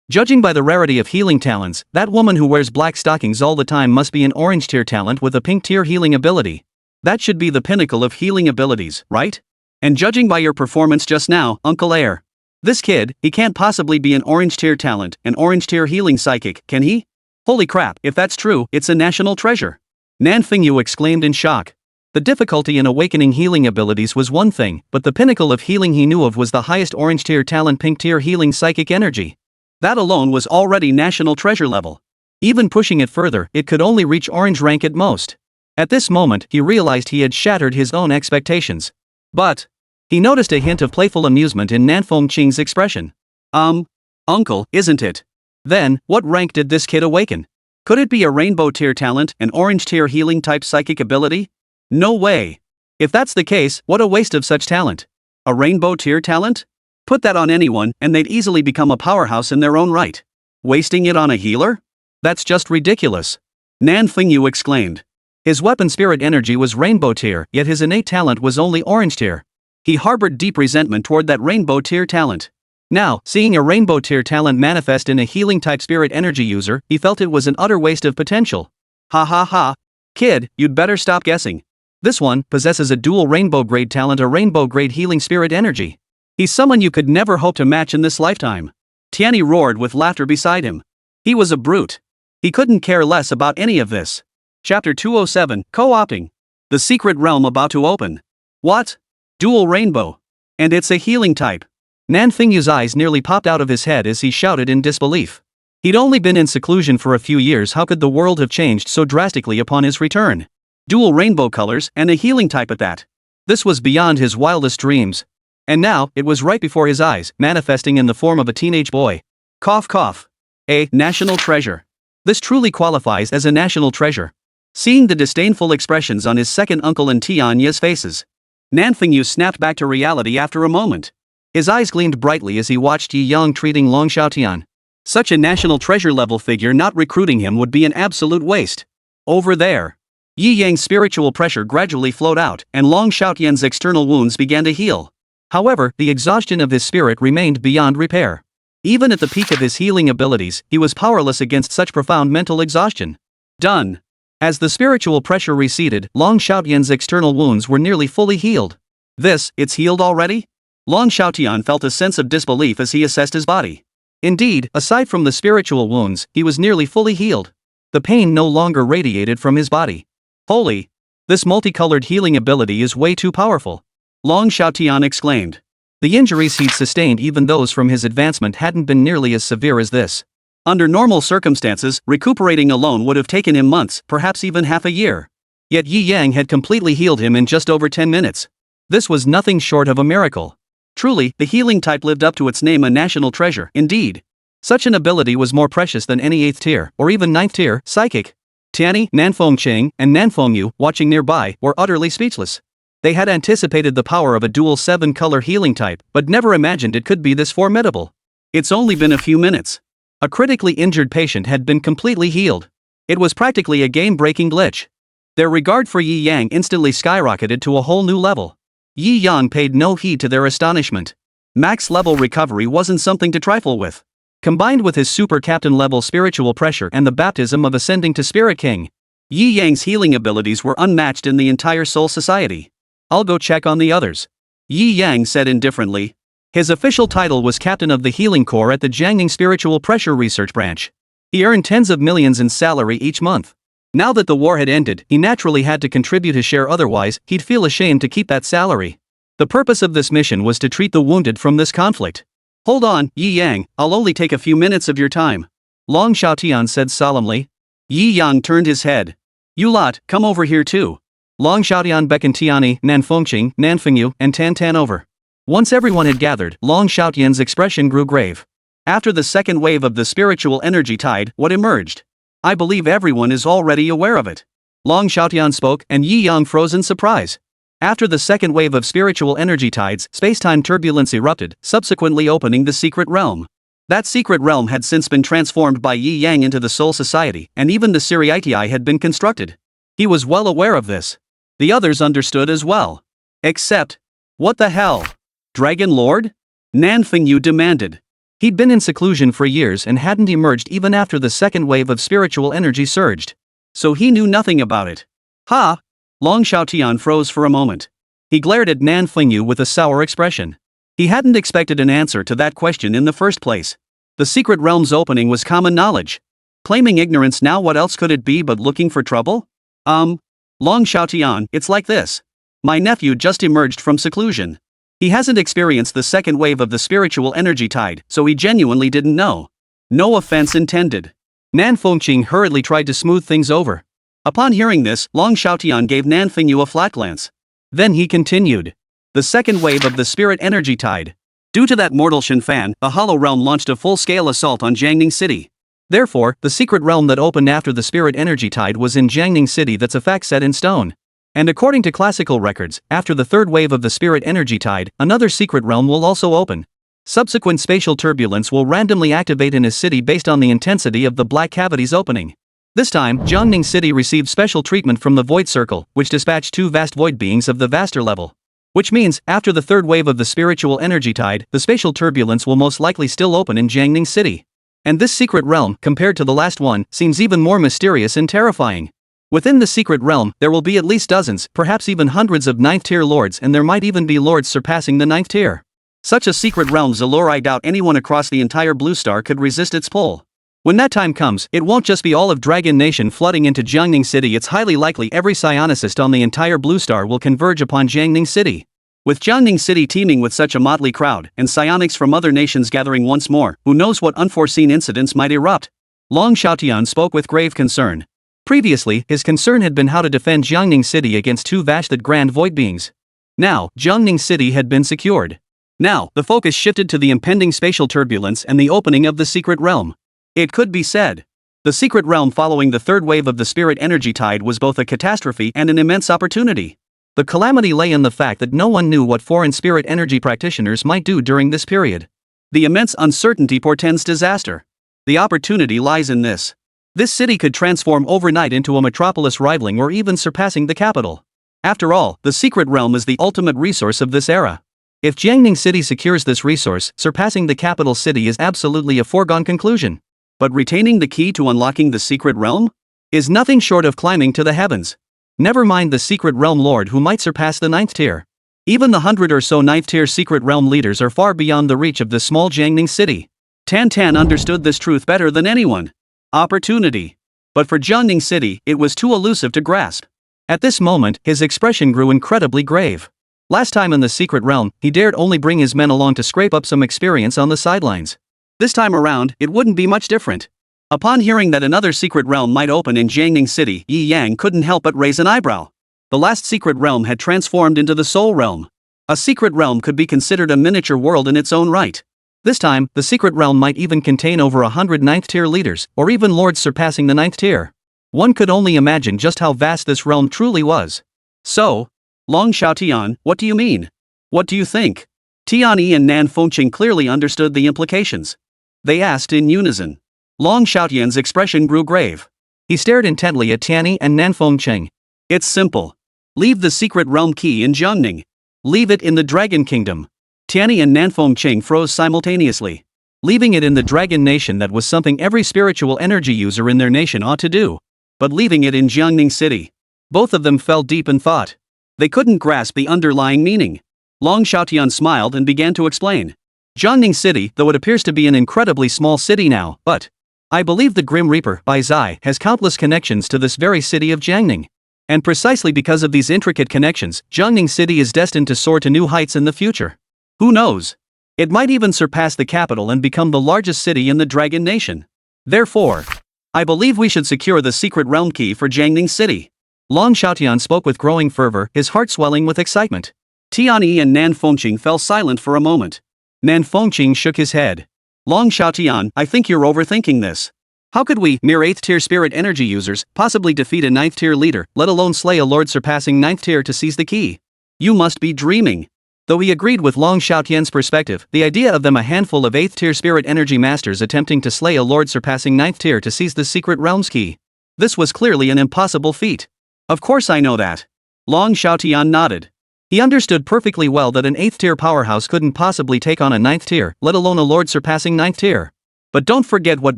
Judging by the rarity of healing talents, that woman who wears black stockings all the time must be an orange tier talent with a pink tier healing ability. That should be the pinnacle of healing abilities, right? And judging by your performance just now, Uncle Heir. This kid, he can't possibly be an orange tier talent, an orange tier healing psychic, can he? Holy crap, if that's true, it's a national treasure. Nanfengyu exclaimed in shock. The difficulty in awakening healing abilities was one thing, but the pinnacle of healing he knew of was the highest orange tier talent pink tier healing psychic energy. That alone was already national treasure level. Even pushing it further, it could only reach orange rank at most. At this moment, he realized he had shattered his own expectations. But he noticed a hint of playful amusement in Nanfengcheng's expression. Uncle, isn't it? Then, what rank did this kid awaken? Could it be a rainbow tier talent, an orange tier healing type psychic ability? No way. If that's the case, what a waste of such talent. A rainbow tier talent? Put that on anyone, and they'd easily become a powerhouse in their own right. Wasting it on a healer? That's just ridiculous. Nanfengyu exclaimed. His weapon spirit energy was rainbow tier, yet his innate talent was only orange tier. He harbored deep resentment toward that rainbow tier talent. Now, seeing a rainbow tier talent manifest in a healing type spirit energy user, he felt it was an utter waste of potential. Ha ha ha. Kid, you'd better stop guessing. This one possesses a dual rainbow grade talent, a rainbow grade healing spirit energy. He's someone you could never hope to match in this lifetime. Tianyi roared with laughter beside him. He was a brute. He couldn't care less about any of this. Chapter 207, Co-opting. The secret realm about to open. What? Dual rainbow. And it's a healing type. Nanfengyu's eyes nearly popped out of his head as he shouted in disbelief. He'd only been in seclusion for a few years. How could the world have changed so drastically upon his return? Dual rainbow colors, and a healing type at that. This was beyond his wildest dreams. And now, it was right before his eyes, manifesting in the form of a teenage boy. Cough cough. A national treasure. This truly qualifies as a national treasure. Seeing the disdainful expressions on his second uncle and Tianyi's faces, Nanfengyu snapped back to reality after a moment. His eyes gleamed brightly as he watched Yi Yang treating Long Xiaotian. Such a national treasure level figure not recruiting him would be an absolute waste. Over there. Yi Yang's spiritual pressure gradually flowed out, and Long Xiaotian's external wounds began to heal. However, the exhaustion of his spirit remained beyond repair. Even at the peak of his healing abilities, he was powerless against such profound mental exhaustion. Done. As the spiritual pressure receded, Long Xiaotian's external wounds were nearly fully healed. It's healed already? Long Xiaotian felt a sense of disbelief as he assessed his body. Indeed, aside from the spiritual wounds, he was nearly fully healed. The pain no longer radiated from his body. Holy! This multicolored healing ability is way too powerful. Long Xiaotian exclaimed. The injuries he'd sustained, even those from his advancement, hadn't been nearly as severe as this. Under normal circumstances, recuperating alone would have taken him months, perhaps even half a year. Yet Yi Yang had completely healed him in just over 10 minutes. This was nothing short of a miracle. Truly, the healing type lived up to its name, a national treasure, indeed. Such an ability was more precious than any 8th tier, or even 9th tier, psychic. Tianyi, Nanfengcheng, and Nanfengyu, watching nearby, were utterly speechless. They had anticipated the power of a dual 7-color healing type, but never imagined it could be this formidable. It's only been a few minutes. A critically injured patient had been completely healed. It was practically a game-breaking glitch. Their regard for Yi Yang instantly skyrocketed to a whole new level. Yi Yang paid no heed to their astonishment. Max level recovery wasn't something to trifle with. Combined with his super captain level spiritual pressure and the baptism of ascending to Spirit King, Yi Yang's healing abilities were unmatched in the entire Soul Society. I'll go check on the others, Yi Yang said indifferently. His official title was Captain of the Healing Corps at the Jiangning Spiritual Pressure Research Branch. He earned tens of millions in salary each month. Now that the war had ended, he naturally had to contribute his share, otherwise, he'd feel ashamed to keep that salary. The purpose of this mission was to treat the wounded from this conflict. Hold on, Yi Yang, I'll only take a few minutes of your time, Long Xiaotian said solemnly. Yi Yang turned his head. You lot, come over here too. Long Xiaotian beckoned Tiani, Nanfengqing, Nanfengyu, and Tan Tan over. Once everyone had gathered, Long Xiaotian's expression grew grave. After the second wave of the spiritual energy tide, what emerged? I believe everyone is already aware of it. Long Xiaotian spoke, and Yi Yang froze in surprise. After the second wave of spiritual energy tides, space-time turbulence erupted, subsequently opening the secret realm. That secret realm had since been transformed by Yi Yang into the Soul Society, and even the Siriitii had been constructed. He was well aware of this. The others understood as well. Except, what the hell? Dragon Lord? Nanfengyu demanded. He'd been in seclusion for years and hadn't emerged even after the second wave of spiritual energy surged. So he knew nothing about it. Ha! Long Xiaotian froze for a moment. He glared at Nanfengyu with a sour expression. He hadn't expected an answer to that question in the first place. The secret realm's opening was common knowledge. Claiming ignorance now, what else could it be but looking for trouble? Long Xiaotian, it's like this. My nephew just emerged from seclusion. He hasn't experienced the second wave of the spiritual energy tide, so he genuinely didn't know. No offense intended. Nanfengqing hurriedly tried to smooth things over. Upon hearing this, Long Xiaotian gave Nanfengyu a flat glance. Then he continued. The second wave of the spirit energy tide. Due to that mortal Shinfan, a hollow realm launched a full-scale assault on Jiangning City. Therefore, the secret realm that opened after the spirit energy tide was in Jiangning City. That's a fact set in stone. And according to classical records, after the third wave of the spirit energy tide, another secret realm will also open. Subsequent spatial turbulence will randomly activate in a city based on the intensity of the black cavity's opening. This time, Jiangning City received special treatment from the Void Circle, which dispatched two vast void beings of the vaster level. Which means, after the third wave of the spiritual energy tide, the spatial turbulence will most likely still open in Jiangning City. And this secret realm, compared to the last one, seems even more mysterious and terrifying. Within the secret realm, there will be at least dozens, perhaps even hundreds of 9th-tier lords, and there might even be lords surpassing the 9th tier. Such a secret realm's allure, I doubt anyone across the entire Blue Star could resist its pull. When that time comes, it won't just be all of Dragon Nation flooding into Jiangning City. It's highly likely every psionicist on the entire Blue Star will converge upon Jiangning City. With Jiangning City teeming with such a motley crowd, and psionics from other nations gathering once more, who knows what unforeseen incidents might erupt? Long Xiaotian spoke with grave concern. Previously, his concern had been how to defend Jiangning City against two vast grand void beings. Now, Jiangning City had been secured. Now, the focus shifted to the impending spatial turbulence and the opening of the secret realm. It could be said. The secret realm following the third wave of the spirit energy tide was both a catastrophe and an immense opportunity. The calamity lay in the fact that no one knew what foreign spirit energy practitioners might do during this period. The immense uncertainty portends disaster. The opportunity lies in this. This city could transform overnight into a metropolis rivaling or even surpassing the capital. After all, the secret realm is the ultimate resource of this era. If Jiangning City secures this resource, surpassing the capital city is absolutely a foregone conclusion. But retaining the key to unlocking the secret realm? Is nothing short of climbing to the heavens. Never mind the secret realm lord who might surpass the 9th tier. Even the 100 or so 9th tier secret realm leaders are far beyond the reach of this small Jiangning City. Tan Tan understood this truth better than anyone. Opportunity. But for Jiangning City, it was too elusive to grasp. At this moment, his expression grew incredibly grave. Last time in the secret realm, he dared only bring his men along to scrape up some experience on the sidelines. This time around, it wouldn't be much different. Upon hearing that another secret realm might open in Jiangning City, Yi Yang couldn't help but raise an eyebrow. The last secret realm had transformed into the Soul Realm. A secret realm could be considered a miniature world in its own right. This time, the secret realm might even contain over 100 9th tier leaders, or even lords surpassing the 9th tier. One could only imagine just how vast this realm truly was. So, Long Xiaotian, what do you mean? What do you think? Tianyi and Nanfengqing clearly understood the implications. They asked in unison. Long Xiaotian's expression grew grave. He stared intently at Tianyi and Nanfengqing. It's simple. Leave the secret realm key in Jiangning. Leave it in the Dragon Kingdom. Tianyi and Nanfengqing froze simultaneously. Leaving it in the Dragon Nation, that was something every spiritual energy user in their nation ought to do. But leaving it in Jiangning City. Both of them fell deep in thought. They couldn't grasp the underlying meaning. Long Xiaotian smiled and began to explain. Jiangning City, though it appears to be an incredibly small city now, but I believe the Grim Reaper, Bai Zai, has countless connections to this very city of Jiangning. And precisely because of these intricate connections, Jiangning City is destined to soar to new heights in the future. Who knows? It might even surpass the capital and become the largest city in the Dragon Nation. Therefore, I believe we should secure the secret realm key for Jiangning City. Long Xiaotian spoke with growing fervor, his heart swelling with excitement. Tianyi and Nan Fengqing fell silent for a moment. Nan Fengqing shook his head. Long Xiaotian, I think you're overthinking this. How could we, mere 8th tier spirit energy users, possibly defeat a 9th tier leader, let alone slay a lord surpassing 9th tier to seize the key? You must be dreaming. Though he agreed with Long Xiaotian's perspective, the idea of them, a handful of 8th tier spirit energy masters, attempting to slay a lord surpassing 9th tier to seize the secret realm's key. This was clearly an impossible feat. Of course I know that. Long Xiaotian nodded. He understood perfectly well that an 8th tier powerhouse couldn't possibly take on a 9th tier, let alone a lord surpassing 9th tier. But don't forget what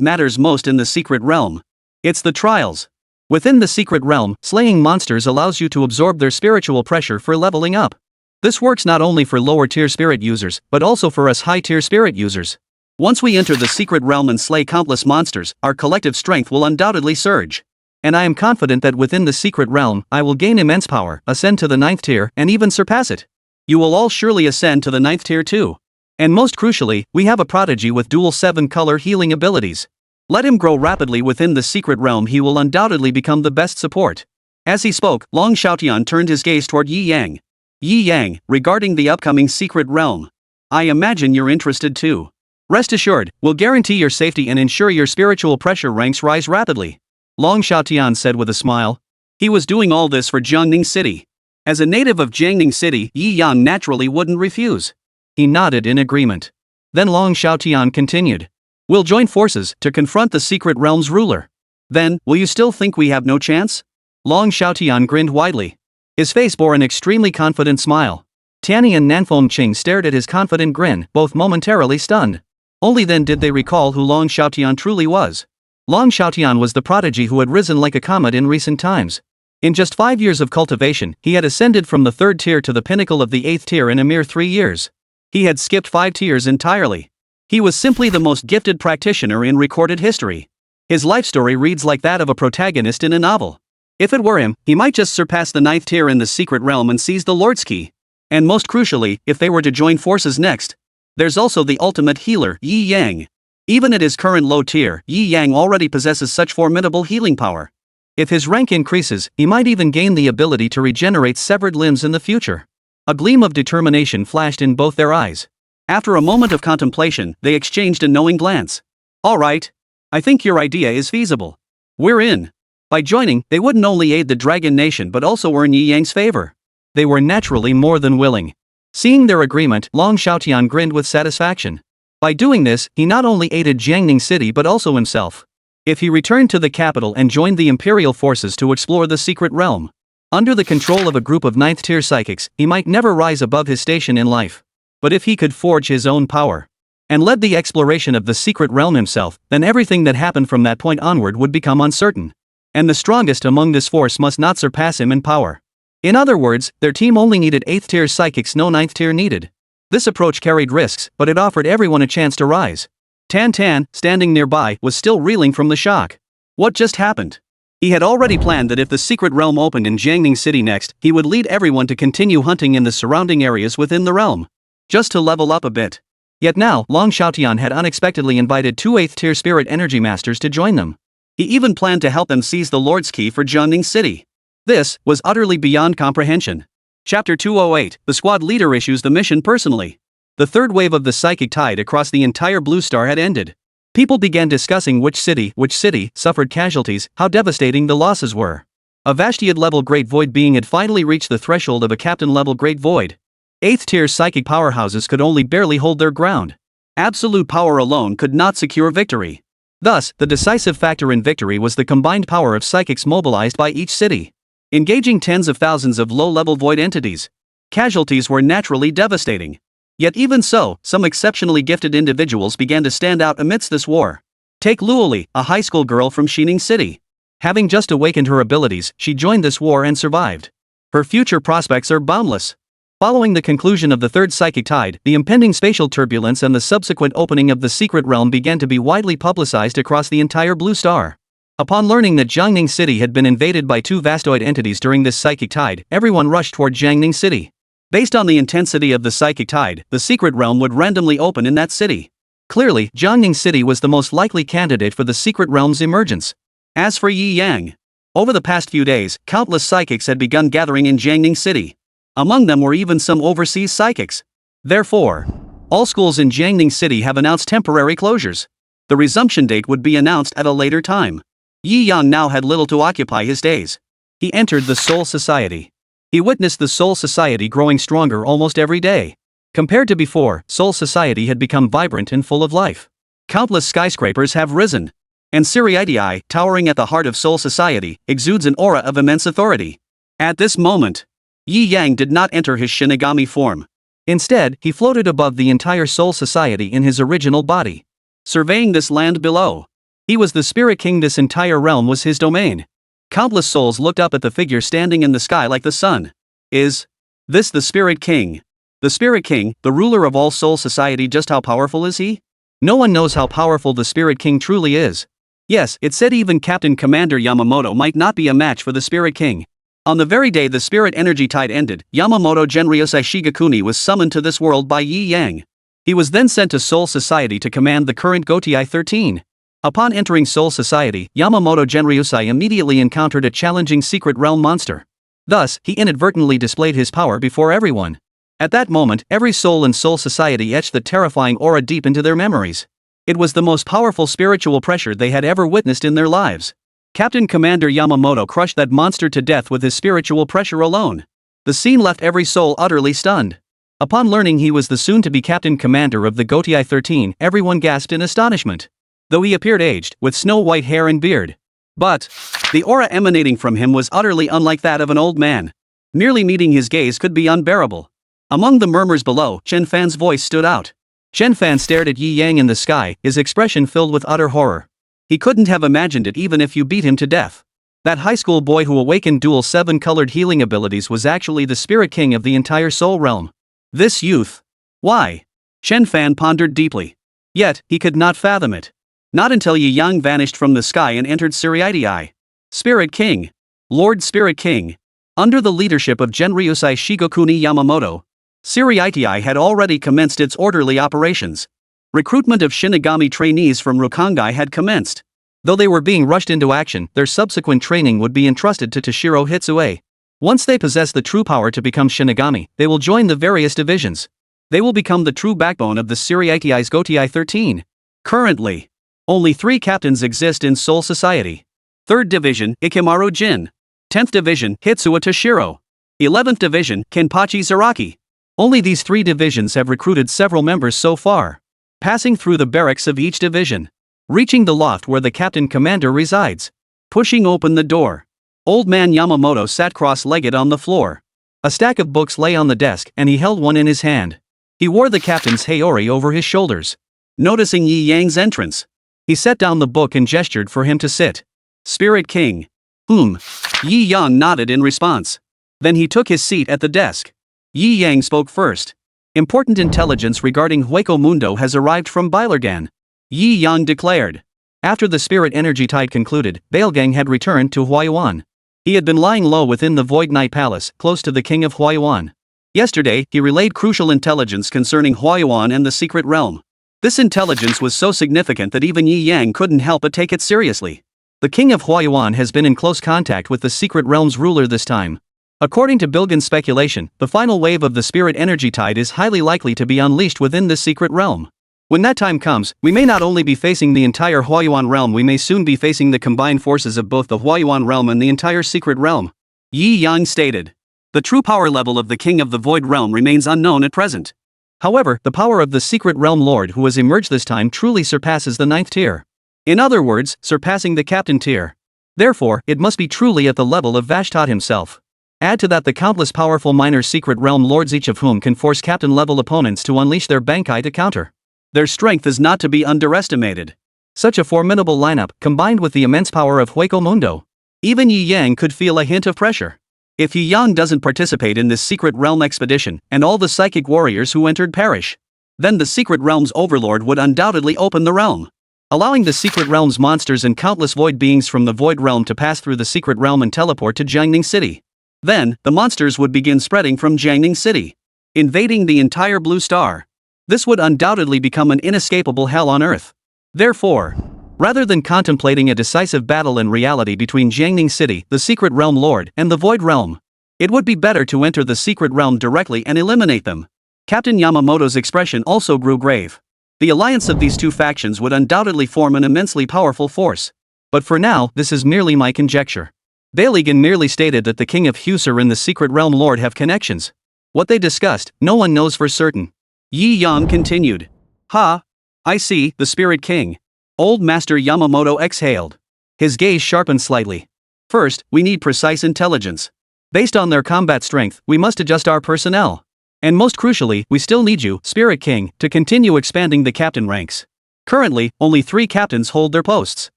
matters most in the secret realm. It's the trials. Within the secret realm, slaying monsters allows you to absorb their spiritual pressure for leveling up. This works not only for lower tier spirit users, but also for us high tier spirit users. Once we enter the secret realm and slay countless monsters, our collective strength will undoubtedly surge. And I am confident that within the secret realm, I will gain immense power, ascend to the 9th tier, and even surpass it. You will all surely ascend to the 9th tier too. And most crucially, we have a prodigy with dual 7-color healing abilities. Let him grow rapidly within the secret realm, he will undoubtedly become the best support. As he spoke, Long Xiaotian turned his gaze toward Yi Yang. Yi Yang, regarding the upcoming secret realm. I imagine you're interested too. Rest assured, we'll guarantee your safety and ensure your spiritual pressure ranks rise rapidly. Long Xiaotian said with a smile. He was doing all this for Jiangning City. As a native of Jiangning City, Yi Yang naturally wouldn't refuse. He nodded in agreement. Then Long Xiaotian continued. We'll join forces to confront the secret realm's ruler. Then, will you still think we have no chance? Long Xiaotian grinned widely. His face bore an extremely confident smile. Tianyi and Nan Fengqing stared at his confident grin, both momentarily stunned. Only then did they recall who Long Xiaotian truly was. Long Xiaotian was the prodigy who had risen like a comet in recent times. In just 5 years of cultivation, he had ascended from the 3rd tier to the pinnacle of the 8th tier in a mere 3 years. He had skipped 5 tiers entirely. He was simply the most gifted practitioner in recorded history. His life story reads like that of a protagonist in a novel. If it were him, he might just surpass the 9th tier in the secret realm and seize the Lord's Key. And most crucially, if they were to join forces next. There's also the ultimate healer, Yi Yang. Even at his current low tier, Yi Yang already possesses such formidable healing power. If his rank increases, he might even gain the ability to regenerate severed limbs in the future. A gleam of determination flashed in both their eyes. After a moment of contemplation, they exchanged a knowing glance. All right. I think your idea is feasible. We're in. By joining, they wouldn't only aid the Dragon Nation but also earn Yi Yang's favor. They were naturally more than willing. Seeing their agreement, Long Xiaotian grinned with satisfaction. By doing this, he not only aided Jiangning City but also himself. If he returned to the capital and joined the imperial forces to explore the secret realm, under the control of a group of 9th tier psychics, he might never rise above his station in life. But if he could forge his own power and led the exploration of the secret realm himself, then everything that happened from that point onward would become uncertain. And the strongest among this force must not surpass him in power. In other words, their team only needed 8th tier psychics, no 9th tier needed. This approach carried risks, but it offered everyone a chance to rise. Tan Tan, standing nearby, was still reeling from the shock. What just happened? He had already planned that if the secret realm opened in Jiangning City next, he would lead everyone to continue hunting in the surrounding areas within the realm. Just to level up a bit. Yet now, Long Xiaotian had unexpectedly invited 2 8th tier spirit energy masters to join them. He even planned to help them seize the Lord's Key for Jiangning City. This was utterly beyond comprehension. Chapter 208, the squad leader issues the mission personally. The third wave of the psychic tide across the entire Blue Star had ended. People began discussing which city suffered casualties, how devastating the losses were. A Vashtiad-level Great Void being had finally reached the threshold of a Captain-level Great Void. 8th tier psychic powerhouses could only barely hold their ground. Absolute power alone could not secure victory. Thus, the decisive factor in victory was the combined power of psychics mobilized by each city. Engaging tens of thousands of low-level void entities. Casualties were naturally devastating. Yet even so, some exceptionally gifted individuals began to stand out amidst this war. Take Luoli, a high school girl from Xining City. Having just awakened her abilities, she joined this war and survived. Her future prospects are boundless. Following the conclusion of the third psychic tide, the impending spatial turbulence and the subsequent opening of the secret realm began to be widely publicized across the entire Blue Star. Upon learning that Jiangning City had been invaded by two vastoid entities during this psychic tide, everyone rushed toward Jiangning City. Based on the intensity of the psychic tide, the secret realm would randomly open in that city. Clearly, Jiangning City was the most likely candidate for the secret realm's emergence. As for Yi Yang, over the past few days, countless psychics had begun gathering in Jiangning City. Among them were even some overseas psychics. Therefore, all schools in Jiangning City have announced temporary closures. The resumption date would be announced at a later time. Yi Yang now had little to occupy his days. He entered the Soul Society. He witnessed the Soul Society growing stronger almost every day. Compared to before, Soul Society had become vibrant and full of life. Countless skyscrapers have risen. And Siriitii, towering at the heart of Soul Society, exudes an aura of immense authority. At this moment, Yi Yang did not enter his Shinigami form. Instead, he floated above the entire Soul Society in his original body. Surveying this land below, he was the Spirit King. This entire realm was his domain. Countless souls looked up at the figure standing in the sky like the sun. Is this the Spirit King? The Spirit King, the ruler of all Soul Society, just how powerful is he? No one knows how powerful the Spirit King truly is. Yes, it said even Captain Commander Yamamoto might not be a match for the Spirit King. On the very day the Spirit Energy Tide ended, Yamamoto Genryosei Shigakuni was summoned to this world by Yi Yang. He was then sent to Soul Society to command the current Gotii 13. Upon entering Soul Society, Yamamoto Genryosei immediately encountered a challenging secret realm monster. Thus, he inadvertently displayed his power before everyone. At that moment, every soul in Soul Society etched the terrifying aura deep into their memories. It was the most powerful spiritual pressure they had ever witnessed in their lives. Captain Commander Yamamoto crushed that monster to death with his spiritual pressure alone. The scene left every soul utterly stunned. Upon learning he was the soon-to-be Captain Commander of the Gotii 13, everyone gasped in astonishment. Though he appeared aged, with snow-white hair and beard. But the aura emanating from him was utterly unlike that of an old man. Merely meeting his gaze could be unbearable. Among the murmurs below, Chen Fan's voice stood out. Chen Fan stared at Yi Yang in the sky, his expression filled with utter horror. He couldn't have imagined it even if you beat him to death. That high school boy who awakened dual 7-colored healing abilities was actually the Spirit King of the entire Soul Realm. This youth. Why? Chen Fan pondered deeply. Yet, he could not fathom it. Not until Yi Yang vanished from the sky and entered Siriitii. Spirit King. Lord Spirit King. Under the leadership of Genryosei Shigakuni Yamamoto, Siriitii had already commenced its orderly operations. Recruitment of Shinigami trainees from Rukongai had commenced. Though they were being rushed into action, their subsequent training would be entrusted to Toshiro Hitsue. Once they possess the true power to become Shinigami, they will join the various divisions. They will become the true backbone of the Siriitii's Gotii 13. Currently, only 3 captains exist in Soul Society. 3rd Division, Ikimaru Jin. 10th Division, Hitsuo Toshiro. 11th Division, Kenpachi Zaraki. Only these 3 divisions have recruited several members so far. Passing through the barracks of each division. Reaching the loft where the Captain Commander resides. Pushing open the door. Old man Yamamoto sat cross-legged on the floor. A stack of books lay on the desk and he held one in his hand. He wore the captain's Heori over his shoulders. Noticing Yi Yang's entrance, he set down the book and gestured for him to sit. Spirit King. Yi Yang nodded in response. Then he took his seat at the desk. Yi Yang spoke first. Important intelligence regarding Hueco Mundo has arrived from Bailargan. Yi Yang declared. After the Spirit Energy Tide concluded, Bailgang had returned to Huayuan. He had been lying low within the Void Knight Palace, close to the King of Huayuan. Yesterday, he relayed crucial intelligence concerning Huayuan and the Secret Realm. This intelligence was so significant that even Yi Yang couldn't help but take it seriously. The King of Huayuan has been in close contact with the Secret Realm's ruler this time. According to Bilgan's speculation, the final wave of the Spirit Energy Tide is highly likely to be unleashed within this secret realm. When that time comes, we may not only be facing the entire Huayuan realm, we may soon be facing the combined forces of both the Huayuan realm and the entire secret realm. Yi Yang stated. The true power level of the King of the Void Realm remains unknown at present. However, the power of the Secret Realm Lord who has emerged this time truly surpasses the 9th tier. In other words, surpassing the Captain tier. Therefore, it must be truly at the level of Vashtot himself. Add to that the countless powerful minor secret realm lords, each of whom can force captain-level opponents to unleash their bankai to counter. Their strength is not to be underestimated. Such a formidable lineup, combined with the immense power of Hueco Mundo. Even Yi Yang could feel a hint of pressure. If Yi Yang doesn't participate in this secret realm expedition, and all the psychic warriors who entered perish, then the secret realm's overlord would undoubtedly open the realm, allowing the secret realm's monsters and countless void beings from the void realm to pass through the secret realm and teleport to Jiangning City. Then, the monsters would begin spreading from Jiangning City, invading the entire Blue Star. This would undoubtedly become an inescapable hell on Earth. Therefore, rather than contemplating a decisive battle in reality between Jiangning City, the secret realm lord, and the void realm, it would be better to enter the secret realm directly and eliminate them. Captain Yamamoto's expression also grew grave. The alliance of these two factions would undoubtedly form an immensely powerful force. But for now, this is merely my conjecture. Baligan merely stated that the king of Husser and the secret realm lord have connections. What they discussed, no one knows for certain. Yi Yang continued. Ha! I see, the spirit king. Old Master Yamamoto exhaled. His gaze sharpened slightly. First, we need precise intelligence. Based on their combat strength, we must adjust our personnel. And most crucially, we still need you, Spirit King, to continue expanding the captain ranks. Currently, only 3 captains hold their posts.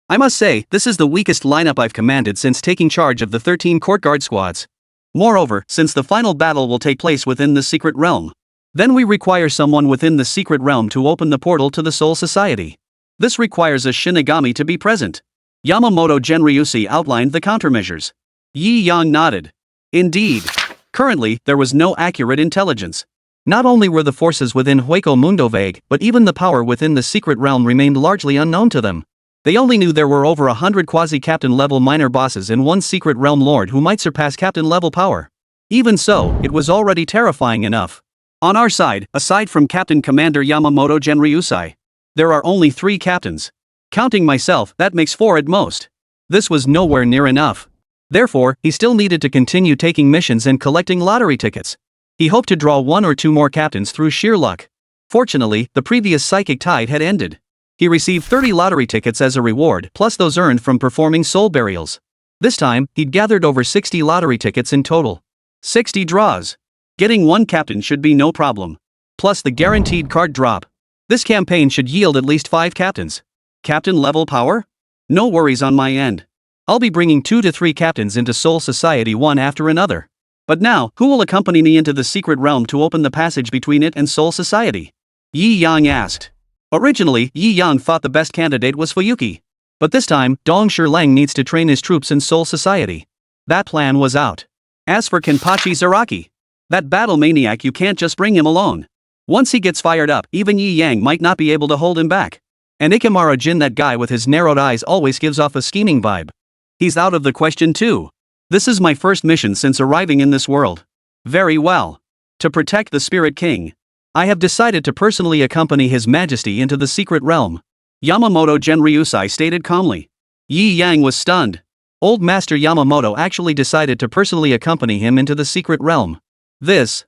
I must say, this is the weakest lineup I've commanded since taking charge of the 13 court guard squads. Moreover, since the final battle will take place within the secret realm, then we require someone within the secret realm to open the portal to the Soul Society. This requires a Shinigami to be present. Yamamoto Genryusi outlined the countermeasures. Yi Yang nodded. Indeed. Currently, there was no accurate intelligence. Not only were the forces within Hueco Mundo vague, but even the power within the secret realm remained largely unknown to them. They only knew there were over 100 quasi-captain level minor bosses and 1 secret realm lord who might surpass captain level power. Even so, it was already terrifying enough. On our side, aside from Captain Commander Yamamoto Genryusai, there are only 3 captains. Counting myself, that makes 4 at most. This was nowhere near enough. Therefore, he still needed to continue taking missions and collecting lottery tickets. He hoped to draw 1 or 2 more captains through sheer luck. Fortunately, the previous psychic tide had ended. He received 30 lottery tickets as a reward, plus those earned from performing soul burials. This time, he'd gathered over 60 lottery tickets in total. 60 draws. Getting 1 captain should be no problem. Plus the guaranteed card drop. This campaign should yield at least 5 captains. Captain level power? No worries on my end. I'll be bringing 2 to 3 captains into Soul Society one after another. But now, who will accompany me into the secret realm to open the passage between it and Soul Society? Yi Yang asked. Originally, Yi Yang thought the best candidate was Fuyuki. But this time, Dong Shilang needs to train his troops in Soul Society. That plan was out. As for Kenpachi Zaraki, that battle maniac, you can't just bring him alone. Once he gets fired up, even Yi Yang might not be able to hold him back. And Ikemara Jin, that guy with his narrowed eyes, always gives off a scheming vibe. He's out of the question too. This is my first mission since arriving in this world. Very well. To protect the Spirit King, I have decided to personally accompany His Majesty into the secret realm. Yamamoto Genryusai stated calmly. Yi Yang was stunned. Old Master Yamamoto actually decided to personally accompany him into the secret realm. This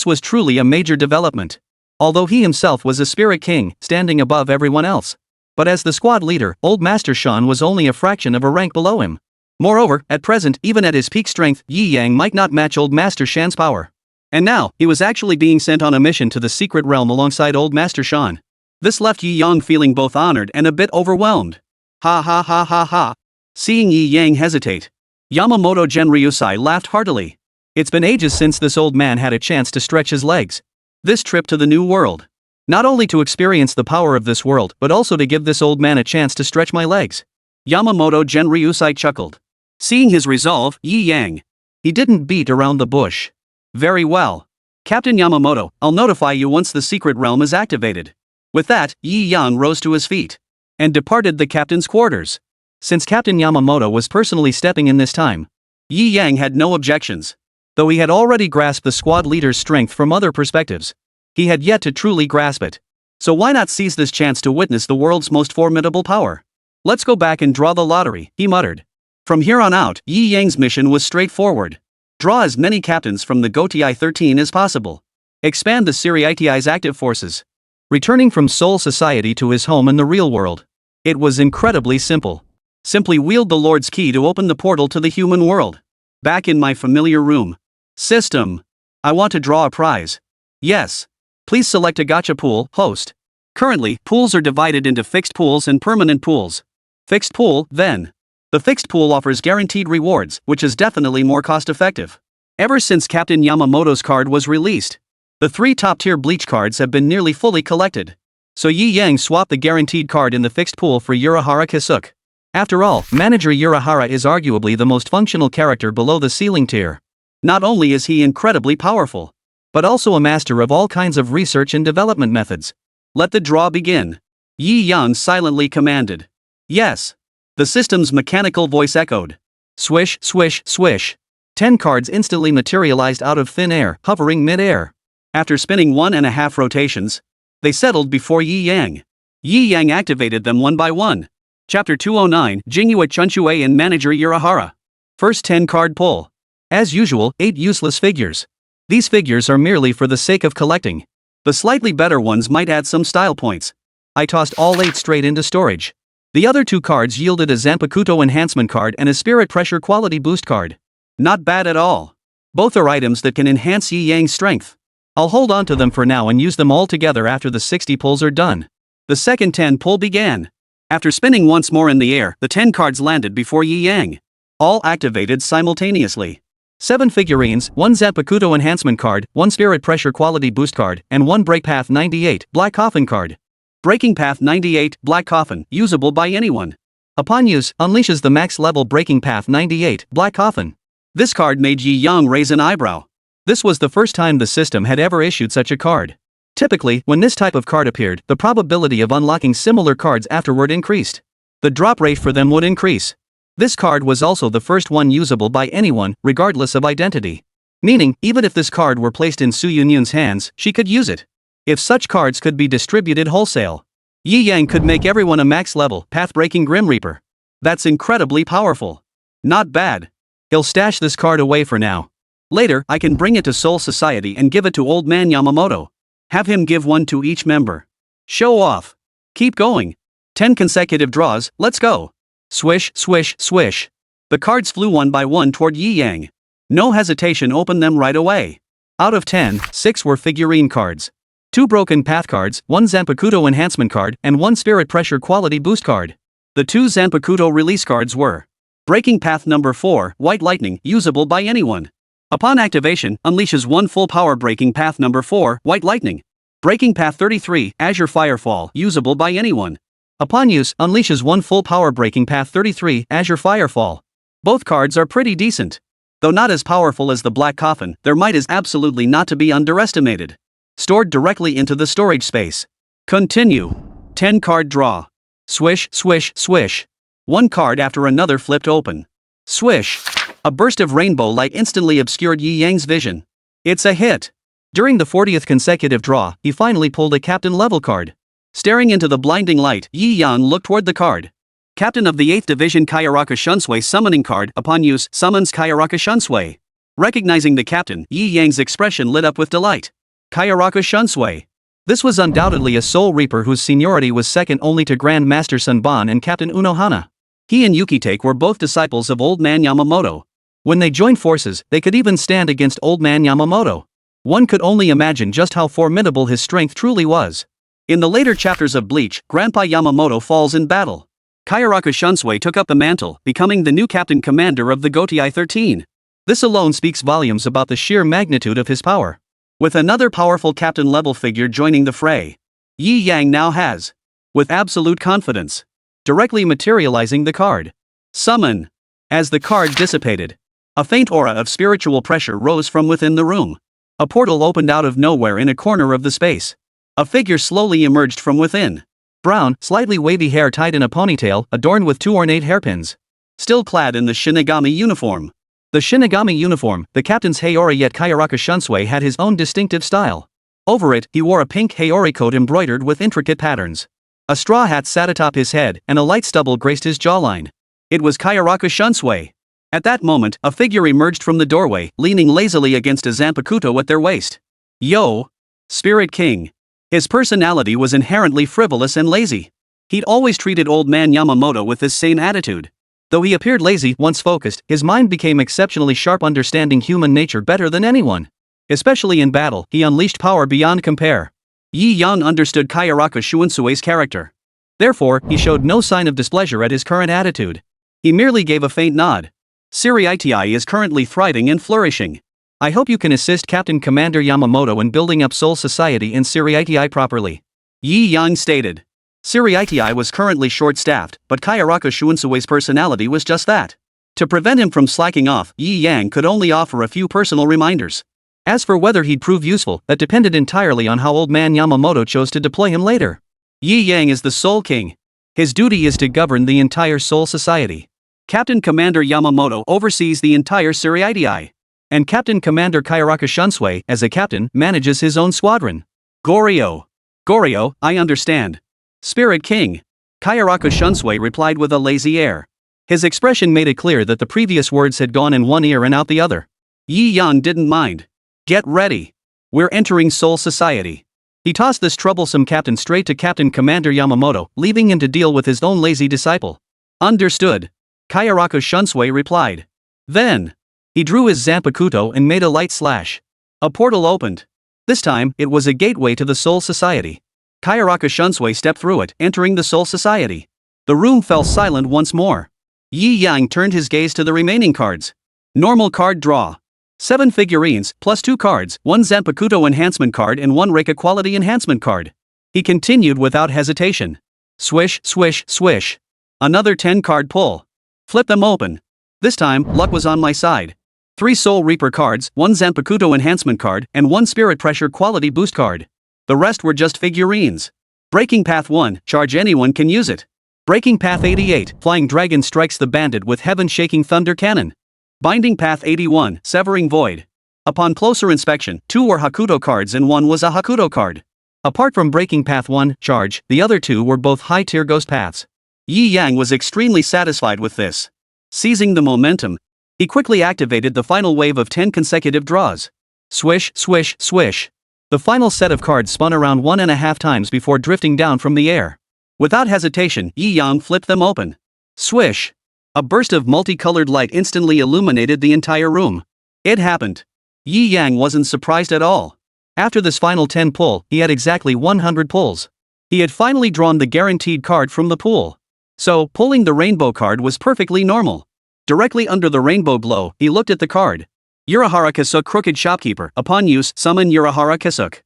was truly a major development. Although he himself was a Spirit King, standing above everyone else. But as the squad leader, Old Master Shan was only a fraction of a rank below him. Moreover, at present, even at his peak strength, Yi Yang might not match Old Master Shan's power. And now, he was actually being sent on a mission to the secret realm alongside Old Master Shan. This left Yi Yang feeling both honored and a bit overwhelmed. Ha ha ha ha ha. Seeing Yi Yang hesitate, Yamamoto Genryusai laughed heartily. It's been ages since this old man had a chance to stretch his legs. This trip to the new world. Not only to experience the power of this world, but also to give this old man a chance to stretch my legs. Yamamoto Genryusai chuckled. Seeing his resolve, Yi Yang. He didn't beat around the bush. Very well. Captain Yamamoto, I'll notify you once the secret realm is activated. With that, Yi Yang rose to his feet and departed the captain's quarters. Since Captain Yamamoto was personally stepping in this time, Yi Yang had no objections. Though he had already grasped the squad leader's strength from other perspectives, he had yet to truly grasp it. So why not seize this chance to witness the world's most formidable power? Let's go back and draw the lottery, he muttered. From here on out, Yi Yang's mission was straightforward. Draw as many captains from the Gotii 13 as possible. Expand the Siriiti's active forces. Returning from Soul Society to his home in the real world. It was incredibly simple. Simply wield the Lord's key to open the portal to the human world. Back in my familiar room. System. I want to draw a prize. Yes. Please select a gacha pool, host. Currently, pools are divided into fixed pools and permanent pools. Fixed pool, then. The fixed pool offers guaranteed rewards, which is definitely more cost-effective. Ever since Captain Yamamoto's card was released, the 3 top-tier Bleach cards have been nearly fully collected. So Yi Yang swapped the guaranteed card in the fixed pool for Urahara Kisuke. After all, Manager Urahara is arguably the most functional character below the ceiling tier. Not only is he incredibly powerful, but also a master of all kinds of research and development methods. Let the draw begin. Yi Yang silently commanded. Yes. The system's mechanical voice echoed. Swish, swish, swish. 10 cards instantly materialized out of thin air, hovering mid-air. After spinning 1.5 rotations, they settled before Yi Yang. Yi Yang activated them one by one. Chapter 209, Jingyue Chunchue and Manager Urahara. First 10 card pull. As usual, 8 useless figures. These figures are merely for the sake of collecting. The slightly better ones might add some style points. I tossed all 8 straight into storage. The other 2 cards yielded a Zanpakuto enhancement card and a Spirit Pressure quality boost card. Not bad at all. Both are items that can enhance Yi Yang's strength. I'll hold on to them for now and use them all together after the 60 pulls are done. The second 10 pull began. After spinning once more in the air, the 10 cards landed before Yi Yang. All activated simultaneously. 7 figurines, 1 Zanpakuto enhancement card, 1 Spirit Pressure quality boost card, and 1 Break Path 98 Black Coffin card. Breaking Path 98 Black Coffin, usable by anyone. Upon use, unleashes the max level Breaking Path 98 Black Coffin. This card made Yi Yang raise an eyebrow. This was the first time the system had ever issued such a card. Typically, when this type of card appeared, the probability of unlocking similar cards afterward increased. The drop rate for them would increase. This card was also the first one usable by anyone, regardless of identity. Meaning, even if this card were placed in Su Yunyun's hands, she could use it. If such cards could be distributed wholesale, Yi Yang could make everyone a max-level, path-breaking Grim Reaper. That's incredibly powerful. Not bad. He'll stash this card away for now. Later, I can bring it to Soul Society and give it to Old Man Yamamoto. Have him give one to each member. Show off. Keep going. 10 consecutive draws, let's go. Swish, swish, swish. The cards flew one by one toward Yi Yang. No hesitation, opened them right away. Out of 10, 6 were figurine cards. 2 Broken Path cards, 1 Zanpakuto enhancement card, and 1 Spirit Pressure quality boost card. The 2 Zanpakuto release cards were Breaking Path number 4, White Lightning, usable by anyone. Upon activation, unleashes 1 full power Breaking Path number 4, White Lightning. Breaking Path 33, Azure Firefall, usable by anyone. Upon use, unleashes 1 full power Breaking Path 33, Azure Firefall. Both cards are pretty decent. Though not as powerful as the Black Coffin, their might is absolutely not to be underestimated. Stored directly into the storage space. Continue. 10 card draw. Swish, swish, swish. 1 card after another flipped open. Swish. A burst of rainbow light instantly obscured Yi Yang's vision. It's a hit. During the 40th consecutive draw, he finally pulled a captain level card. Staring into the blinding light, Yi Yang looked toward the card. Captain of the 8th Division Kayaraka Shunsui summoning card, upon use, summons Kayaraka Shunsui. Recognizing the captain, Yi Yang's expression lit up with delight. Kayaraka Shunsui. This was undoubtedly a Soul Reaper whose seniority was second only to Grand Master Sunban and Captain Unohana. He and Yukitake were both disciples of Old Man Yamamoto. When they joined forces, they could even stand against Old Man Yamamoto. One could only imagine just how formidable his strength truly was. In the later chapters of Bleach, Grandpa Yamamoto falls in battle. Kayaraka Shunsui took up the mantle, becoming the new captain commander of the Gotei 13. This alone speaks volumes about the sheer magnitude of his power. With another powerful captain-level figure joining the fray, Yi Yang now has, with absolute confidence, directly materializing the card. Summon. As the card dissipated, a faint aura of spiritual pressure rose from within the room. A portal opened out of nowhere in a corner of the space. A figure slowly emerged from within. Brown, slightly wavy hair tied in a ponytail, adorned with 2 ornate hairpins. Still clad in the Shinigami uniform. The Shinigami uniform, the captain's Heir yet Kayaraka Shunsui had his own distinctive style. Over it, he wore a pink Heir coat embroidered with intricate patterns. A straw hat sat atop his head, and a light stubble graced his jawline. It was Kayaraka Shunsui. At that moment, a figure emerged from the doorway, leaning lazily against a Zanpakuto at their waist. Yo! Spirit King. His personality was inherently frivolous and lazy. He'd always treated Old Man Yamamoto with this same attitude. Though he appeared lazy once focused, his mind became exceptionally sharp, understanding human nature better than anyone. Especially in battle, he unleashed power beyond compare. Yi Yang understood Kayaraka Shuansue's character. Therefore, he showed no sign of displeasure at his current attitude. He merely gave a faint nod. Siriiti is currently thriving and flourishing. I hope you can assist Captain Commander Yamamoto in building up Soul Society in Siriiti properly. Yi Yang stated. Siriiti was currently short-staffed, but Kayaraka Shuansue's personality was just that. To prevent him from slacking off, Yi Yang could only offer a few personal reminders. As for whether he'd prove useful, that depended entirely on how old man Yamamoto chose to deploy him later. Yi Yang is the Soul King. His duty is to govern the entire Soul Society. Captain Commander Yamamoto oversees the entire Siriiti. And Captain Commander Kayaraka Shunsui, as a captain, manages his own squadron. Goryo. Goryo, I understand. Spirit King. Kayaraka Shunsui replied with a lazy air. His expression made it clear that the previous words had gone in one ear and out the other. Yi Yang didn't mind. Get ready. We're entering Soul Society. He tossed this troublesome captain straight to Captain Commander Yamamoto, leaving him to deal with his own lazy disciple. Understood. Kayaraka Shunsui replied. Then, he drew his Zanpakuto and made a light slash. A portal opened. This time, it was a gateway to the Soul Society. Kayaraka Shunsui stepped through it, entering the Soul Society. The room fell silent once more. Yi Yang turned his gaze to the remaining cards. Normal card draw. 7 figurines, plus 2 cards, 1 Zanpakuto enhancement card and 1 Reika quality enhancement card. He continued without hesitation. Swish, swish, swish. Another 10 card pull. Flip them open. This time, luck was on my side. 3 Soul Reaper cards, 1 Zanpakuto enhancement card, and 1 Spirit Pressure quality boost card. The rest were just figurines. Breaking Path 1, charge, anyone can use it. Breaking Path 88, Flying Dragon strikes the bandit with heaven-shaking thunder cannon. Binding Path 81, Severing Void. Upon closer inspection, 2 were Hakuto cards and 1 was a Hakuto card. Apart from Breaking Path 1, Charge, the other 2 were both high-tier ghost paths. Yi Yang was extremely satisfied with this. Seizing the momentum, he quickly activated the final wave of 10 consecutive draws. Swish, swish, swish. The final set of cards spun around 1.5 times before drifting down from the air. Without hesitation, Yi Yang flipped them open. Swish. A burst of multicolored light instantly illuminated the entire room. It happened. Yi Yang wasn't surprised at all. After this final 10 pull, he had exactly 100 pulls. He had finally drawn the guaranteed card from the pool. So, pulling the rainbow card was perfectly normal. Directly under the rainbow glow, he looked at the card. Urahara Kisuk, Crooked Shopkeeper. Upon use, summon Urahara Kisuk.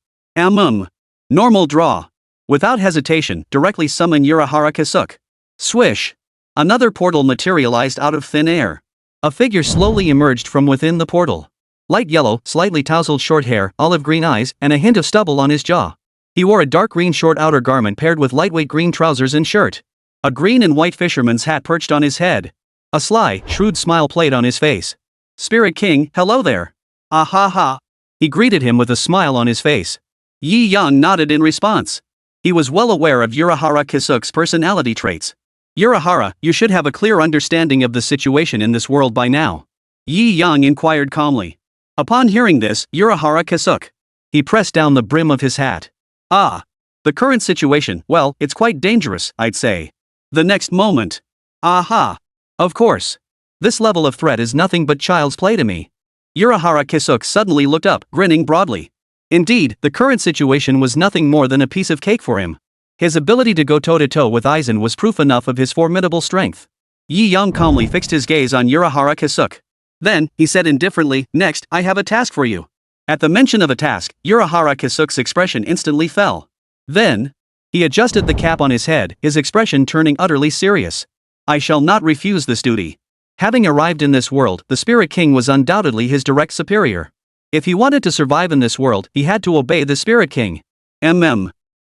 Normal draw. Without hesitation, directly summon Urahara Kisuk. Swish. Another portal materialized out of thin air. A figure slowly emerged from within the portal. Light yellow, slightly tousled short hair, olive green eyes, and a hint of stubble on his jaw. He wore a dark green short outer garment paired with lightweight green trousers and shirt. A green and white fisherman's hat perched on his head. A sly, shrewd smile played on his face. Spirit King, hello there. Ah ha ha. He greeted him with a smile on his face. Yi Yang nodded in response. He was well aware of Urahara Kisuk's personality traits. Urahara, you should have a clear understanding of the situation in this world by now. Yi Yang inquired calmly. Upon hearing this, Urahara Kisuk. He pressed down the brim of his hat. Ah. The current situation, well, it's quite dangerous, I'd say. The next moment. Aha. Of course. This level of threat is nothing but child's play to me. Urahara Kisuk suddenly looked up, grinning broadly. Indeed, the current situation was nothing more than a piece of cake for him. His ability to go toe-to-toe with Aizen was proof enough of his formidable strength. Yi Yang calmly fixed his gaze on Urahara Kisuk. Then, he said indifferently, next, I have a task for you. At the mention of a task, Urahara Kisuk's expression instantly fell. Then, he adjusted the cap on his head, his expression turning utterly serious. I shall not refuse this duty. Having arrived in this world, the Spirit King was undoubtedly his direct superior. If he wanted to survive in this world, he had to obey the Spirit King.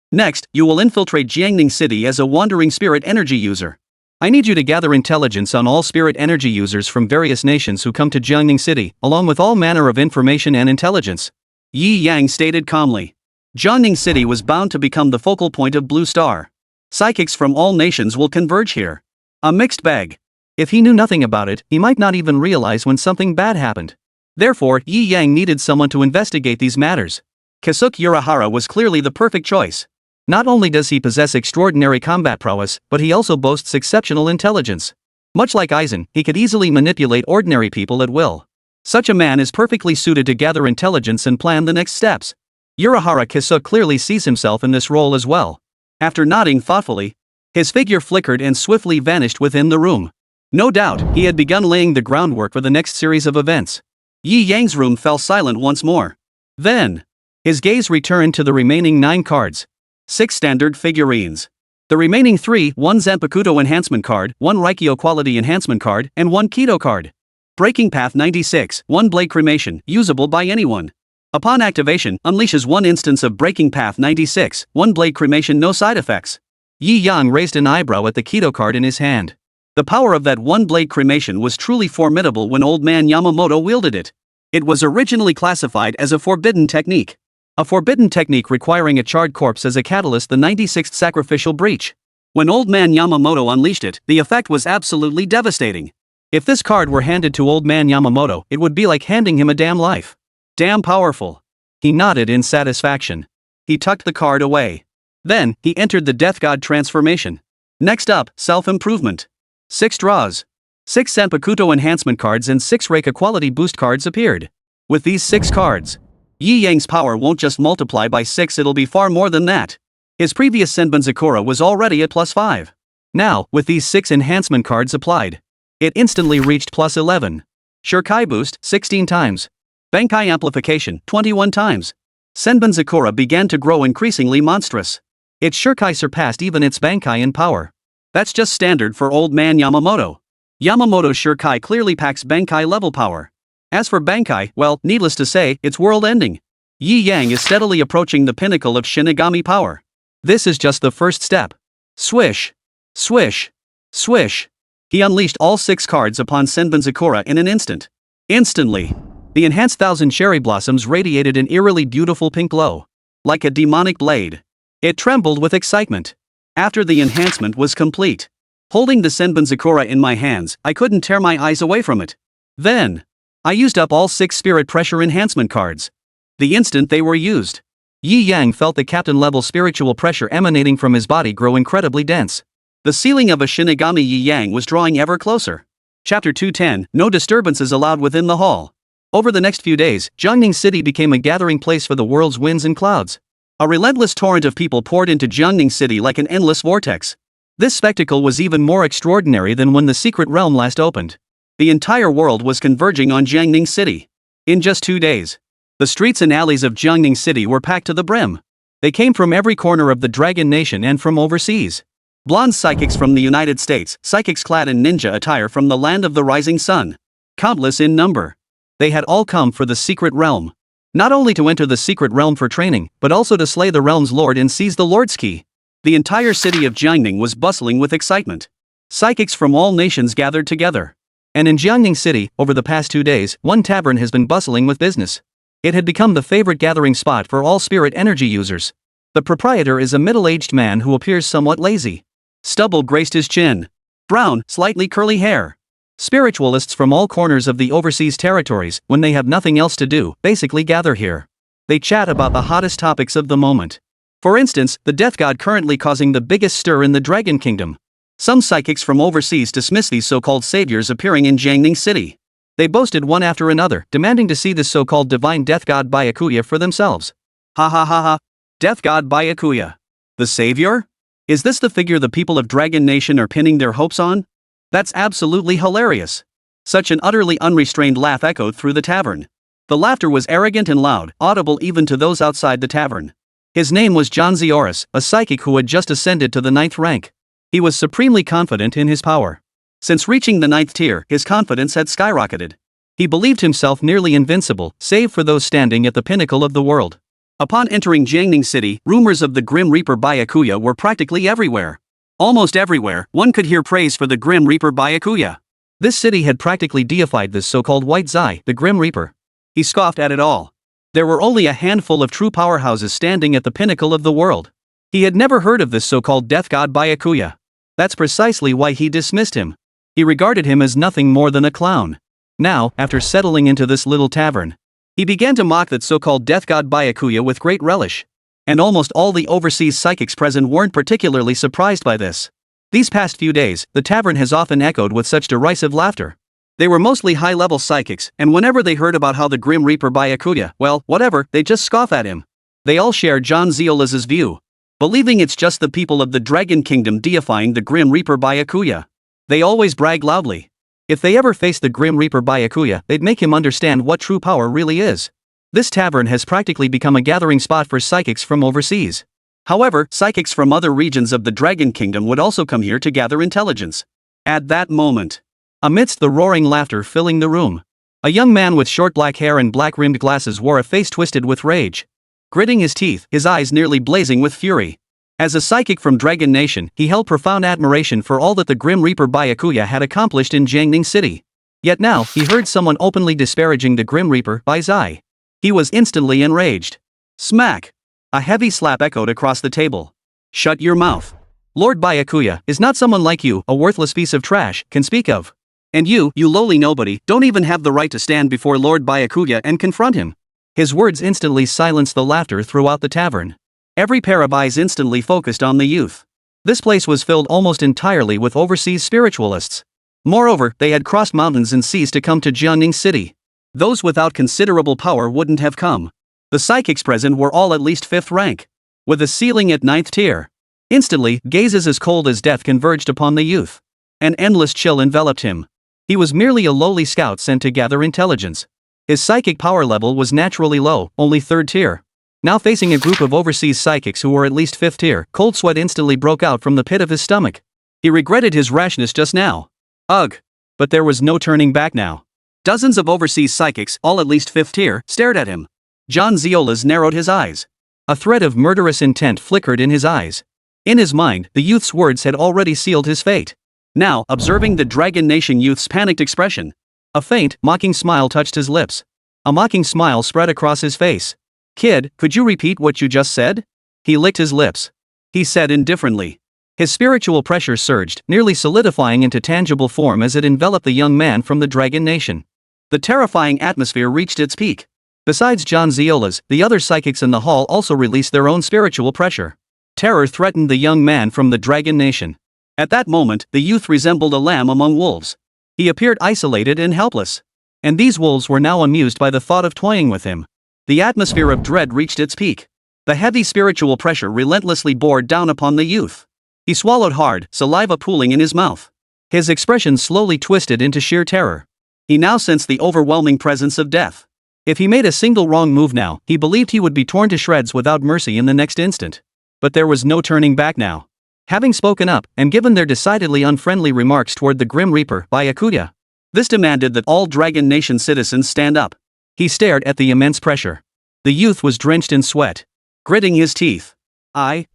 Next, you will infiltrate Jiangning City as a wandering spirit energy user. I need you to gather intelligence on all spirit energy users from various nations who come to Jiangning City, along with all manner of information and intelligence. Yi Yang stated calmly. Jiangning City was bound to become the focal point of Blue Star. Psychics from all nations will converge here. A mixed bag. If he knew nothing about it, he might not even realize when something bad happened. Therefore, Yi Yang needed someone to investigate these matters. Kisuk Urahara was clearly the perfect choice. Not only does he possess extraordinary combat prowess, but he also boasts exceptional intelligence. Much like Aizen, he could easily manipulate ordinary people at will. Such a man is perfectly suited to gather intelligence and plan the next steps. Urahara Kiso clearly sees himself in this role as well. After nodding thoughtfully, his figure flickered and swiftly vanished within the room. No doubt, he had begun laying the groundwork for the next series of events. Yi Yang's room fell silent once more. Then, his gaze returned to the remaining 9 cards. 6 standard figurines. The remaining 3, 1 Zanpakuto enhancement card, 1 Raikyo quality enhancement card, and 1 Kido card. Breaking Path 96, 1 Blade Cremation, usable by anyone. Upon activation, unleashes 1 instance of Breaking Path 96, 1 Blade Cremation, no side effects. Yi Yang raised an eyebrow at the Kido card in his hand. The power of that 1 Blade Cremation was truly formidable when old man Yamamoto wielded it. It was originally classified as a forbidden technique. A forbidden technique requiring a charred corpse as a catalyst, the 96th sacrificial breach. When old man Yamamoto unleashed it, the effect was absolutely devastating. If this card were handed to old man Yamamoto, it would be like handing him a damn life. Damn powerful. He nodded in satisfaction. He tucked the card away. Then, he entered the Death God transformation. Next up, self-improvement. 6 draws. 6 Sanpakuto enhancement cards and 6 Reika quality boost cards appeared. With these 6 cards, Yi Yang's power won't just multiply by 6, it'll be far more than that. His previous Senbon Zakura was already at +5. Now, with these 6 enhancement cards applied, it instantly reached +11. Shurkai boost, 16 times. Bankai amplification, 21 times. Senbon Zakura began to grow increasingly monstrous. Its Shurkai surpassed even its Bankai in power. That's just standard for old man Yamamoto. Yamamoto's Shurkai clearly packs Bankai level power. As for Bankai, well, needless to say, it's world-ending. Yi Yang is steadily approaching the pinnacle of Shinigami power. This is just the first step. Swish. Swish. Swish. He unleashed all 6 cards upon Senbon Zakura in an instant. Instantly, the enhanced 1000 cherry blossoms radiated an eerily beautiful pink glow. Like a demonic blade. It trembled with excitement. After the enhancement was complete, holding the Senbon Zakura in my hands, I couldn't tear my eyes away from it. Then, I used up all 6 spirit pressure enhancement cards. The instant they were used, Yi Yang felt the captain-level spiritual pressure emanating from his body grow incredibly dense. The ceiling of a Shinigami Yi Yang was drawing ever closer. Chapter 210, No disturbances allowed within the hall. Over the next few days, Jiangning City became a gathering place for the world's winds and clouds. A relentless torrent of people poured into Jiangning City like an endless vortex. This spectacle was even more extraordinary than when the secret realm last opened. The entire world was converging on Jiangning City. In just 2 days, the streets and alleys of Jiangning City were packed to the brim. They came from every corner of the Dragon Nation and from overseas. Blonde psychics from the United States, psychics clad in ninja attire from the land of the rising sun. Countless in number. They had all come for the secret realm. Not only to enter the secret realm for training, but also to slay the realm's lord and seize the lord's key. The entire city of Jiangning was bustling with excitement. Psychics from all nations gathered together. And in Jiangning City, over the past 2 days, one tavern has been bustling with business. It had become the favorite gathering spot for all spirit energy users. The proprietor is a middle-aged man who appears somewhat lazy. Stubble graced his chin. Brown, slightly curly hair. Spiritualists from all corners of the overseas territories, when they have nothing else to do, basically gather here. They chat about the hottest topics of the moment. For instance, the death god currently causing the biggest stir in the Dragon Kingdom. Some psychics from overseas dismiss these so-called saviors appearing in Jiangning City. They boasted one after another, demanding to see this so-called divine death god Byakuya for themselves. Ha ha ha ha. Death god Byakuya. The savior? Is this the figure the people of Dragon Nation are pinning their hopes on? That's absolutely hilarious. Such an utterly unrestrained laugh echoed through the tavern. The laughter was arrogant and loud, audible even to those outside the tavern. His name was John Zioris, a psychic who had just ascended to the 9th rank. He was supremely confident in his power. Since reaching the 9th tier, his confidence had skyrocketed. He believed himself nearly invincible, save for those standing at the pinnacle of the world. Upon entering Jiangning City, rumors of the Grim Reaper Byakuya were practically everywhere. Almost everywhere, one could hear praise for the Grim Reaper Byakuya. This city had practically deified this so-called White Zai, the Grim Reaper. He scoffed at it all. There were only a handful of true powerhouses standing at the pinnacle of the world. He had never heard of this so-called death god Byakuya. That's precisely why he dismissed him. He regarded him as nothing more than a clown. Now, after settling into this little tavern, he began to mock that so-called death god Byakuya with great relish. And almost all the overseas psychics present weren't particularly surprised by this. These past few days, the tavern has often echoed with such derisive laughter. They were mostly high-level psychics, and whenever they heard about how the Grim Reaper Byakuya, well, whatever, they just scoff at him. They all share John Zeola's view, believing it's just the people of the Dragon Kingdom deifying the Grim Reaper Byakuya. They always brag loudly. If they ever faced the Grim Reaper Byakuya, they'd make him understand what true power really is. This tavern has practically become a gathering spot for psychics from overseas. However, psychics from other regions of the Dragon Kingdom would also come here to gather intelligence. At that moment, amidst the roaring laughter filling the room, a young man with short black hair and black-rimmed glasses wore a face twisted with rage. Gritting his teeth, his eyes nearly blazing with fury. As a psychic from Dragon Nation, he held profound admiration for all that the Grim Reaper Byakuya had accomplished in Jiangning City. Yet now, he heard someone openly disparaging the Grim Reaper by Zai. He was instantly enraged. Smack! A heavy slap echoed across the table. Shut your mouth. Lord Byakuya is not someone like you, a worthless piece of trash, can speak of. And you lowly nobody, don't even have the right to stand before Lord Byakuya and confront him. His words instantly silenced the laughter throughout the tavern. Every pair of eyes instantly focused on the youth. This place was filled almost entirely with overseas spiritualists. Moreover, they had crossed mountains and seas to come to Jiangning City. Those without considerable power wouldn't have come. The psychics present were all at least 5th rank, with a ceiling at 9th tier. Instantly, gazes as cold as death converged upon the youth. An endless chill enveloped him. He was merely a lowly scout sent to gather intelligence. His psychic power level was naturally low, only 3rd tier. Now facing a group of overseas psychics who were at least 5th tier, cold sweat instantly broke out from the pit of his stomach. He regretted his rashness just now. Ugh! But there was no turning back now. Dozens of overseas psychics, all at least 5th tier, stared at him. John Zeola's narrowed his eyes. A thread of murderous intent flickered in his eyes. In his mind, the youth's words had already sealed his fate. Now, observing the Dragon Nation youth's panicked expression, a faint, mocking smile touched his lips. A mocking smile spread across his face. Kid, could you repeat what you just said? He licked his lips. He said indifferently. His spiritual pressure surged, nearly solidifying into tangible form as it enveloped the young man from the Dragon Nation. The terrifying atmosphere reached its peak. Besides John Zeola's, the other psychics in the hall also released their own spiritual pressure. Terror threatened the young man from the Dragon Nation. At that moment, the youth resembled a lamb among wolves. He appeared isolated and helpless. And these wolves were now amused by the thought of toying with him. The atmosphere of dread reached its peak. The heavy spiritual pressure relentlessly bore down upon the youth. He swallowed hard, saliva pooling in his mouth. His expression slowly twisted into sheer terror. He now sensed the overwhelming presence of death. If he made a single wrong move now, he believed he would be torn to shreds without mercy in the next instant. But there was no turning back now. Having spoken up, and given their decidedly unfriendly remarks toward the Grim Reaper Byakuya, this demanded that all Dragon Nation citizens stand up. He stared at the immense pressure. The youth was drenched in sweat, gritting his teeth. I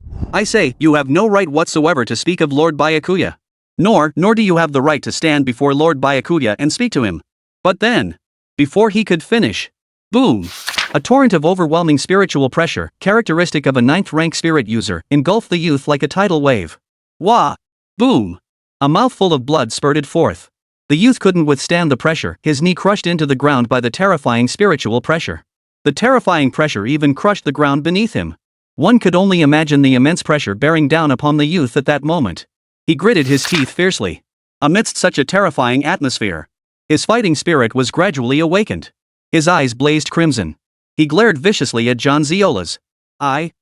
say, you have no right whatsoever to speak of Lord Byakuya. Nor do you have the right to stand before Lord Byakuya and speak to him. But then, before he could finish, boom! A torrent of overwhelming spiritual pressure, characteristic of a 9th-rank spirit user, engulfed the youth like a tidal wave. Wah! Boom! A mouthful of blood spurted forth. The youth couldn't withstand the pressure, his knee crushed into the ground by the terrifying spiritual pressure. The terrifying pressure even crushed the ground beneath him. One could only imagine the immense pressure bearing down upon the youth at that moment. He gritted his teeth fiercely. Amidst such a terrifying atmosphere, his fighting spirit was gradually awakened. His eyes blazed crimson. He glared viciously at John Zeola's. I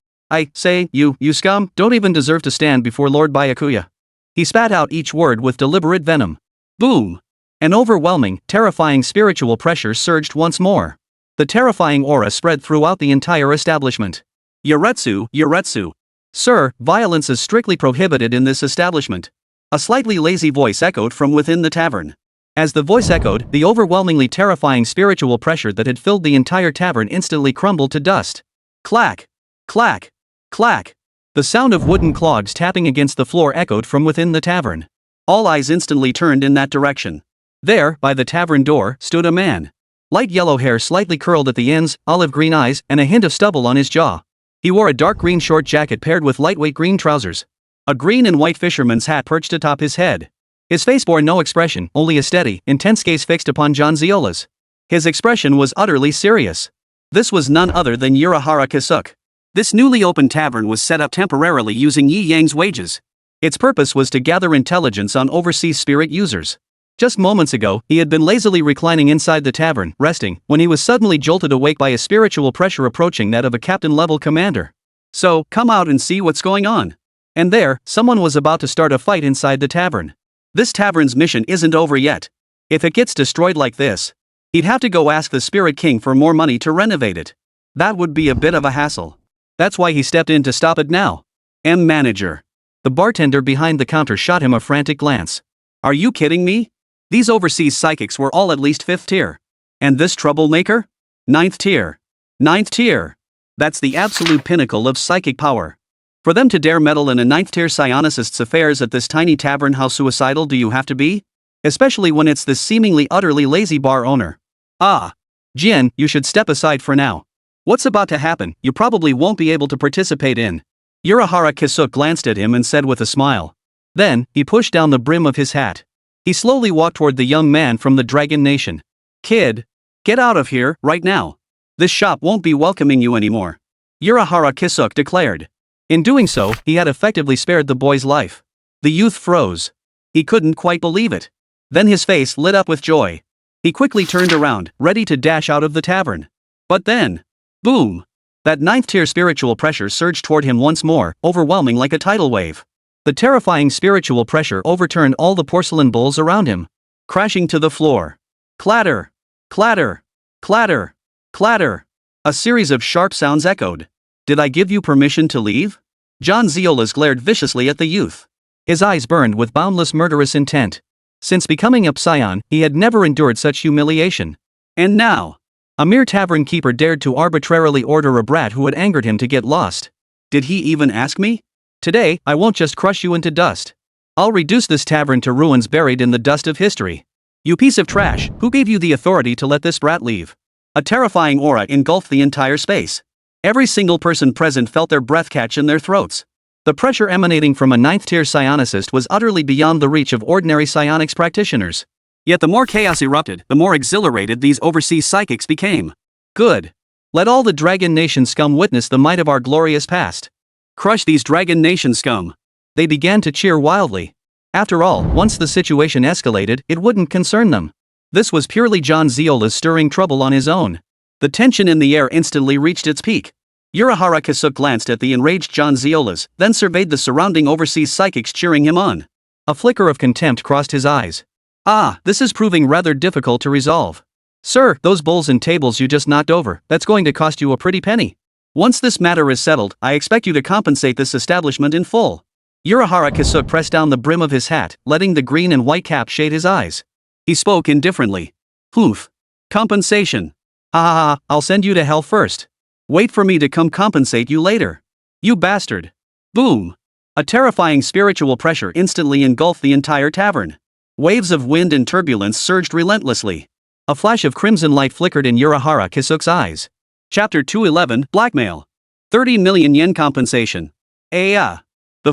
say, you scum, don't even deserve to stand before Lord Byakuya. He spat out each word with deliberate venom. Boom! An overwhelming, terrifying spiritual pressure surged once more. The terrifying aura spread throughout the entire establishment. Yaretsu. Sir, violence is strictly prohibited in this establishment. A slightly lazy voice echoed from within the tavern. As the voice echoed, the overwhelmingly terrifying spiritual pressure that had filled the entire tavern instantly crumbled to dust. Clack! Clack! Clack! The sound of wooden clogs tapping against the floor echoed from within the tavern. All eyes instantly turned in that direction. There, by the tavern door, stood a man. Light yellow hair slightly curled at the ends, olive green eyes, and a hint of stubble on his jaw. He wore a dark green short jacket paired with lightweight green trousers. A green and white fisherman's hat perched atop his head. His face bore no expression, only a steady, intense gaze fixed upon John Zeola's. His expression was utterly serious. This was none other than Urahara Kisuk. This newly opened tavern was set up temporarily using Yi Yang's wages. Its purpose was to gather intelligence on overseas spirit users. Just moments ago, he had been lazily reclining inside the tavern, resting, when he was suddenly jolted awake by a spiritual pressure approaching that of a captain-level commander. So, come out and see what's going on. And there, someone was about to start a fight inside the tavern. This tavern's mission isn't over yet. If it gets destroyed like this, he'd have to go ask the Spirit King for more money to renovate it. That would be a bit of a hassle. That's why he stepped in to stop it now. Manager. The bartender behind the counter shot him a frantic glance. Are you kidding me? These overseas psychics were all at least 5th tier. And this troublemaker? 9th tier. 9th tier. That's the absolute pinnacle of psychic power. For them to dare meddle in a 9th tier psionicist's affairs at this tiny tavern, how suicidal do you have to be? Especially when it's this seemingly utterly lazy bar owner. Ah. Jin, you should step aside for now. What's about to happen, you probably won't be able to participate in. Urahara Kisuk glanced at him and said with a smile. Then, he pushed down the brim of his hat. He slowly walked toward the young man from the Dragon Nation. Kid, get out of here, right now. This shop won't be welcoming you anymore. Urahara Kisuk declared. In doing so, he had effectively spared the boy's life. The youth froze. He couldn't quite believe it. Then his face lit up with joy. He quickly turned around, ready to dash out of the tavern. But then, boom! That 9th tier spiritual pressure surged toward him once more, overwhelming like a tidal wave. The terrifying spiritual pressure overturned all the porcelain bowls around him, crashing to the floor. Clatter! Clatter! Clatter! Clatter! A series of sharp sounds echoed. Did I give you permission to leave? John Zeolas glared viciously at the youth. His eyes burned with boundless murderous intent. Since becoming a psion, he had never endured such humiliation. And now, a mere tavern keeper dared to arbitrarily order a brat who had angered him to get lost. Did he even ask me? Today, I won't just crush you into dust. I'll reduce this tavern to ruins buried in the dust of history. You piece of trash, who gave you the authority to let this brat leave? A terrifying aura engulfed the entire space. Every single person present felt their breath catch in their throats. The pressure emanating from a 9th tier psionicist was utterly beyond the reach of ordinary psionics practitioners. Yet the more chaos erupted, the more exhilarated these overseas psychics became. Good. Let all the Dragon Nation scum witness the might of our glorious past. Crush these Dragon Nation scum. They began to cheer wildly. After all, once the situation escalated, it wouldn't concern them. This was purely John Zeolas stirring trouble on his own. The tension in the air instantly reached its peak. Urahara Kisuk glanced at the enraged John Zeolas, then surveyed the surrounding overseas psychics cheering him on. A flicker of contempt crossed his eyes. Ah, this is proving rather difficult to resolve. Sir, those bowls and tables you just knocked over, that's going to cost you a pretty penny. Once this matter is settled, I expect you to compensate this establishment in full. Urahara Kisuk pressed down the brim of his hat, letting the green and white cap shade his eyes. He spoke indifferently. Humph. Compensation. Ha ha ha, I'll send you to hell first. Wait for me to come compensate you later. You bastard. Boom. A terrifying spiritual pressure instantly engulfed the entire tavern. Waves of wind and turbulence surged relentlessly. A flash of crimson light flickered in Urahara Kisuk's eyes. Chapter 211, Blackmail. 30 million yen compensation. The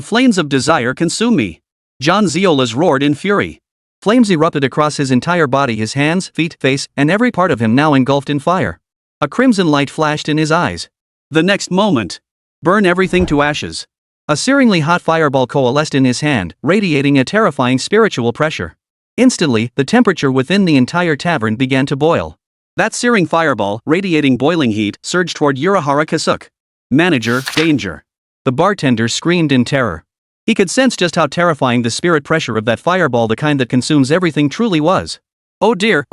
flames of desire consume me. John Zeolas roared in fury. Flames erupted across his entire body, his hands, feet, face, and every part of him now engulfed in fire. A crimson light flashed in his eyes. The next moment. Burn everything to ashes. A searingly hot fireball coalesced in his hand, radiating a terrifying spiritual pressure. Instantly, the temperature within the entire tavern began to boil. That searing fireball, radiating boiling heat, surged toward Urahara Kisuk. Manager, danger. The bartender screamed in terror. He could sense just how terrifying the spirit pressure of that fireball, the kind that consumes everything, truly was. Oh dear,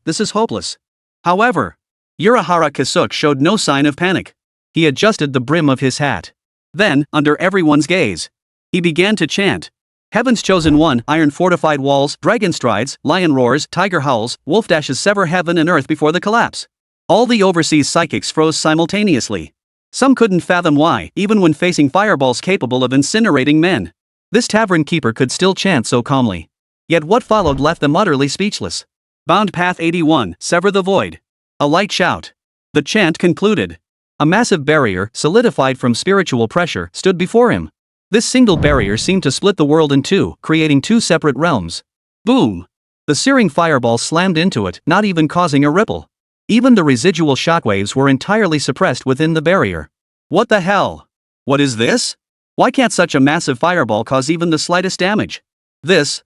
this is hopeless. However, Urahara Kisuk showed no sign of panic. He adjusted the brim of his hat. Then, under everyone's gaze, he began to chant. Heaven's chosen one, iron fortified walls, dragon strides, lion roars, tiger howls, wolf dashes sever heaven and earth before the collapse. All the overseas psychics froze simultaneously. Some couldn't fathom why, even when facing fireballs capable of incinerating men, this tavern keeper could still chant so calmly. Yet what followed left them utterly speechless. Bound Path 81, sever the void. A light shout. The chant concluded. A massive barrier, solidified from spiritual pressure, stood before him. This single barrier seemed to split the world in two, creating two separate realms. Boom! The searing fireball slammed into it, not even causing a ripple. Even the residual shockwaves were entirely suppressed within the barrier. What the hell? What is this? Why can't such a massive fireball cause even the slightest damage? This.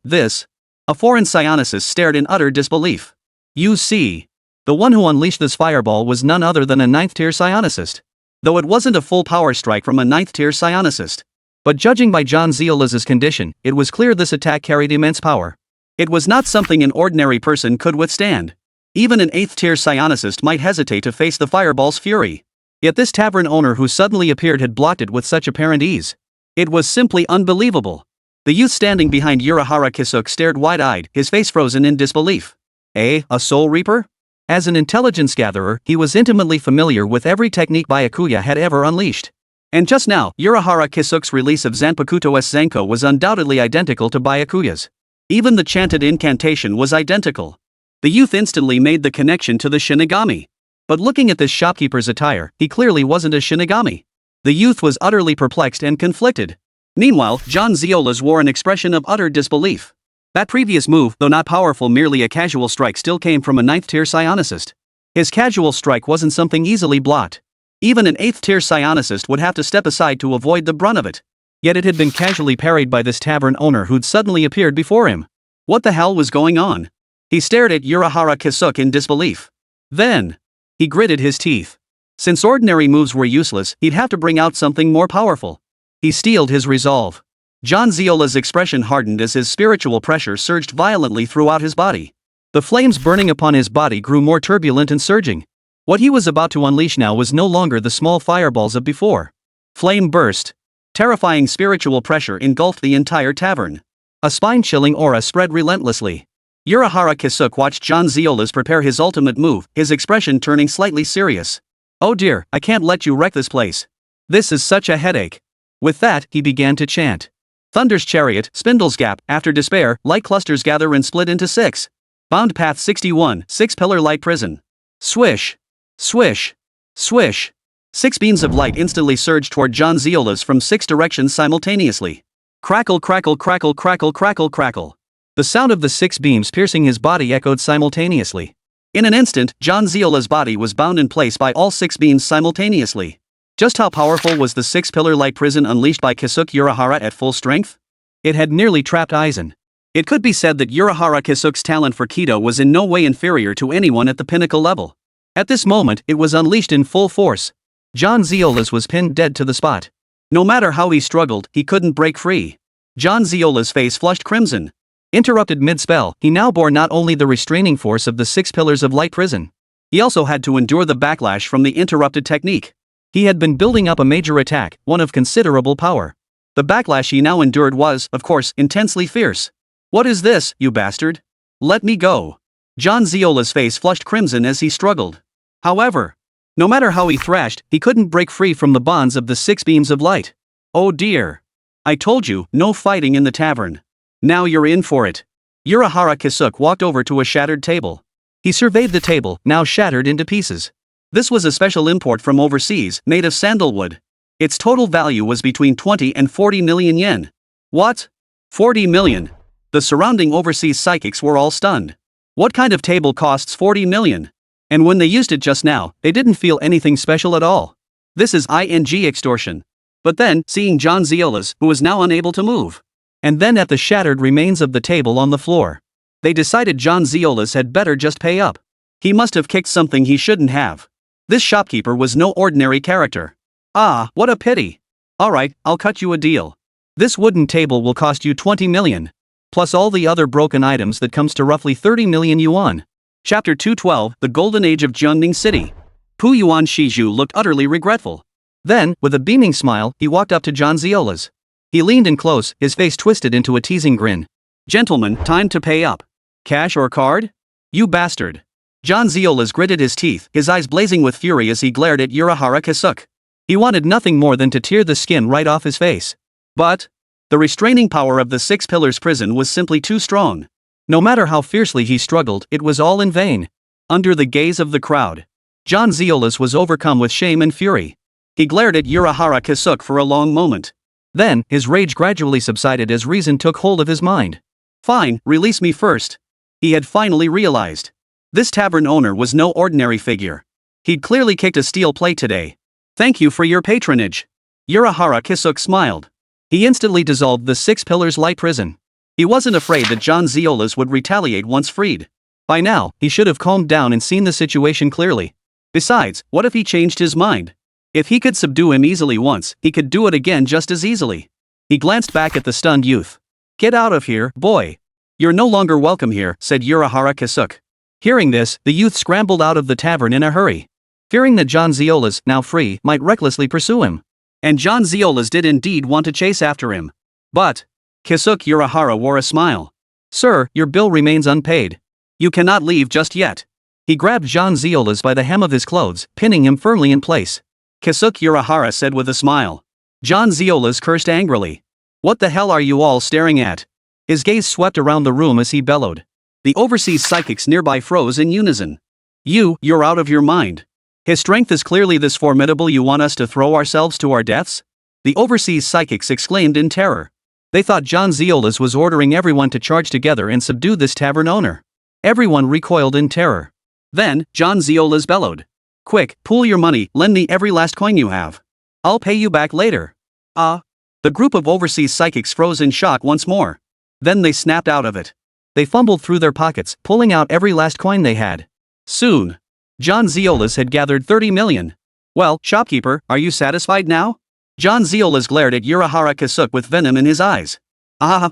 A foreign psionicist stared in utter disbelief. You see. The one who unleashed this fireball was none other than a 9th-tier psionicist. Though it wasn't a full power strike from a 9th-tier psionicist. But judging by John Zeolas's condition, it was clear this attack carried immense power. It was not something an ordinary person could withstand. Even an 8th-tier psionicist might hesitate to face the fireball's fury. Yet this tavern owner who suddenly appeared had blocked it with such apparent ease. It was simply unbelievable. The youth standing behind Urahara Kisuke stared wide-eyed, his face frozen in disbelief. A soul reaper? As an intelligence gatherer, he was intimately familiar with every technique Byakuya had ever unleashed. And just now, Urahara Kisuke's release of Zanpakuto-S Zenko was undoubtedly identical to Byakuya's. Even the chanted incantation was identical. The youth instantly made the connection to the Shinigami. But looking at this shopkeeper's attire, he clearly wasn't a Shinigami. The youth was utterly perplexed and conflicted. Meanwhile, John Zeolas wore an expression of utter disbelief. That previous move, though not powerful, merely a casual strike, still came from a 9th-tier psionicist. His casual strike wasn't something easily blocked. Even an 8th-tier psionicist would have to step aside to avoid the brunt of it. Yet it had been casually parried by this tavern owner who'd suddenly appeared before him. What the hell was going on? He stared at Urahara Kisuke in disbelief. Then, he gritted his teeth. Since ordinary moves were useless, he'd have to bring out something more powerful. He steeled his resolve. John Zeolas's expression hardened as his spiritual pressure surged violently throughout his body. The flames burning upon his body grew more turbulent and surging. What he was about to unleash now was no longer the small fireballs of before. Flame burst. Terrifying spiritual pressure engulfed the entire tavern. A spine-chilling aura spread relentlessly. Urahara Kisuke watched John Zeolas prepare his ultimate move, his expression turning slightly serious. Oh dear, I can't let you wreck this place. This is such a headache. With that, he began to chant. Thunder's chariot, Spindle's gap, after despair, light clusters gather and split into 6. Bound path 61, 6-pillar light prison. Swish. Swish. Swish. 6 beams of light instantly surged toward John Zeolas from 6 directions simultaneously. Crackle, crackle, crackle, crackle, crackle, crackle. The sound of the 6 beams piercing his body echoed simultaneously. In an instant, John Zeolas's body was bound in place by all 6 beams simultaneously. Just how powerful was the 6-pillar light prison unleashed by Kisuke Urahara at full strength? It had nearly trapped Aizen. It could be said that Urahara Kisuke's talent for Kido was in no way inferior to anyone at the pinnacle level. At this moment, it was unleashed in full force. John Zeolas was pinned dead to the spot. No matter how he struggled, he couldn't break free. John Zeolas's face flushed crimson. Interrupted mid-spell, he now bore not only the restraining force of the 6 pillars of light prison. He also had to endure the backlash from the interrupted technique. He had been building up a major attack, one of considerable power. The backlash he now endured was, of course, intensely fierce. What is this, you bastard? Let me go. John Zeolas's face flushed crimson as he struggled. However, no matter how he thrashed, he couldn't break free from the bonds of the 6 beams of light. Oh dear. I told you, no fighting in the tavern. Now you're in for it. Urahara Kisuke walked over to a shattered table. He surveyed the table, now shattered into pieces. This was a special import from overseas, made of sandalwood. Its total value was between 20 and 40 million yen. What? 40 million? The surrounding overseas psychics were all stunned. What kind of table costs 40 million? And when they used it just now, they didn't feel anything special at all. This is extortion. But then, seeing John Zeolas, who was now unable to move. And then at the shattered remains of the table on the floor. They decided John Zeolas had better just pay up. He must have kicked something he shouldn't have. This shopkeeper was no ordinary character. Ah, what a pity. Alright, I'll cut you a deal. This wooden table will cost you 20 million. Plus all the other broken items that comes to roughly 30 million yuan. Chapter 212, The Golden Age of Jiangning City. Pu Yuan Shiju looked utterly regretful. Then, with a beaming smile, he walked up to John Zeolas. He leaned in close, his face twisted into a teasing grin. Gentlemen, time to pay up. Cash or card? You bastard. John Zeolas gritted his teeth, his eyes blazing with fury as he glared at Urahara Kisuke. He wanted nothing more than to tear the skin right off his face. But the restraining power of the 6 pillars prison was simply too strong. No matter how fiercely he struggled, it was all in vain. Under the gaze of the crowd, John Zeolas was overcome with shame and fury. He glared at Urahara Kisuke for a long moment. Then, his rage gradually subsided as reason took hold of his mind. Fine, release me first. He had finally realized. This tavern owner was no ordinary figure. He'd clearly kicked a steel plate today. Thank you for your patronage. Urahara Kisuke smiled. He instantly dissolved the 6 Pillars light prison. He wasn't afraid that John Zeolas would retaliate once freed. By now, he should have calmed down and seen the situation clearly. Besides, what if he changed his mind? If he could subdue him easily once, he could do it again just as easily. He glanced back at the stunned youth. "Get out of here, boy. You're no longer welcome here," said Urahara Kasuke. Hearing this, the youth scrambled out of the tavern in a hurry, fearing that John Zeolas, now free, might recklessly pursue him. And John Zeolas did indeed want to chase after him. But Kasuke Urahara wore a smile. "Sir, your bill remains unpaid. You cannot leave just yet." He grabbed John Zeolas by the hem of his clothes, pinning him firmly in place. Kasuke Urahara said with a smile. John Zeolas cursed angrily. "What the hell are you all staring at?" His gaze swept around the room as he bellowed. The overseas psychics nearby froze in unison. You're out of your mind. His strength is clearly this formidable. You want us to throw ourselves to our deaths? The overseas psychics exclaimed in terror. They thought John Zeolas was ordering everyone to charge together and subdue this tavern owner. Everyone recoiled in terror. Then, John Zeolas bellowed. "Quick, pool your money, lend me every last coin you have. I'll pay you back later." The group of overseas psychics froze in shock once more. Then they snapped out of it. They fumbled through their pockets, pulling out every last coin they had. Soon, John Zeolas had gathered 30 million. "Well, shopkeeper, are you satisfied now?" John Zeolas glared at Urahara Kasuke with venom in his eyes.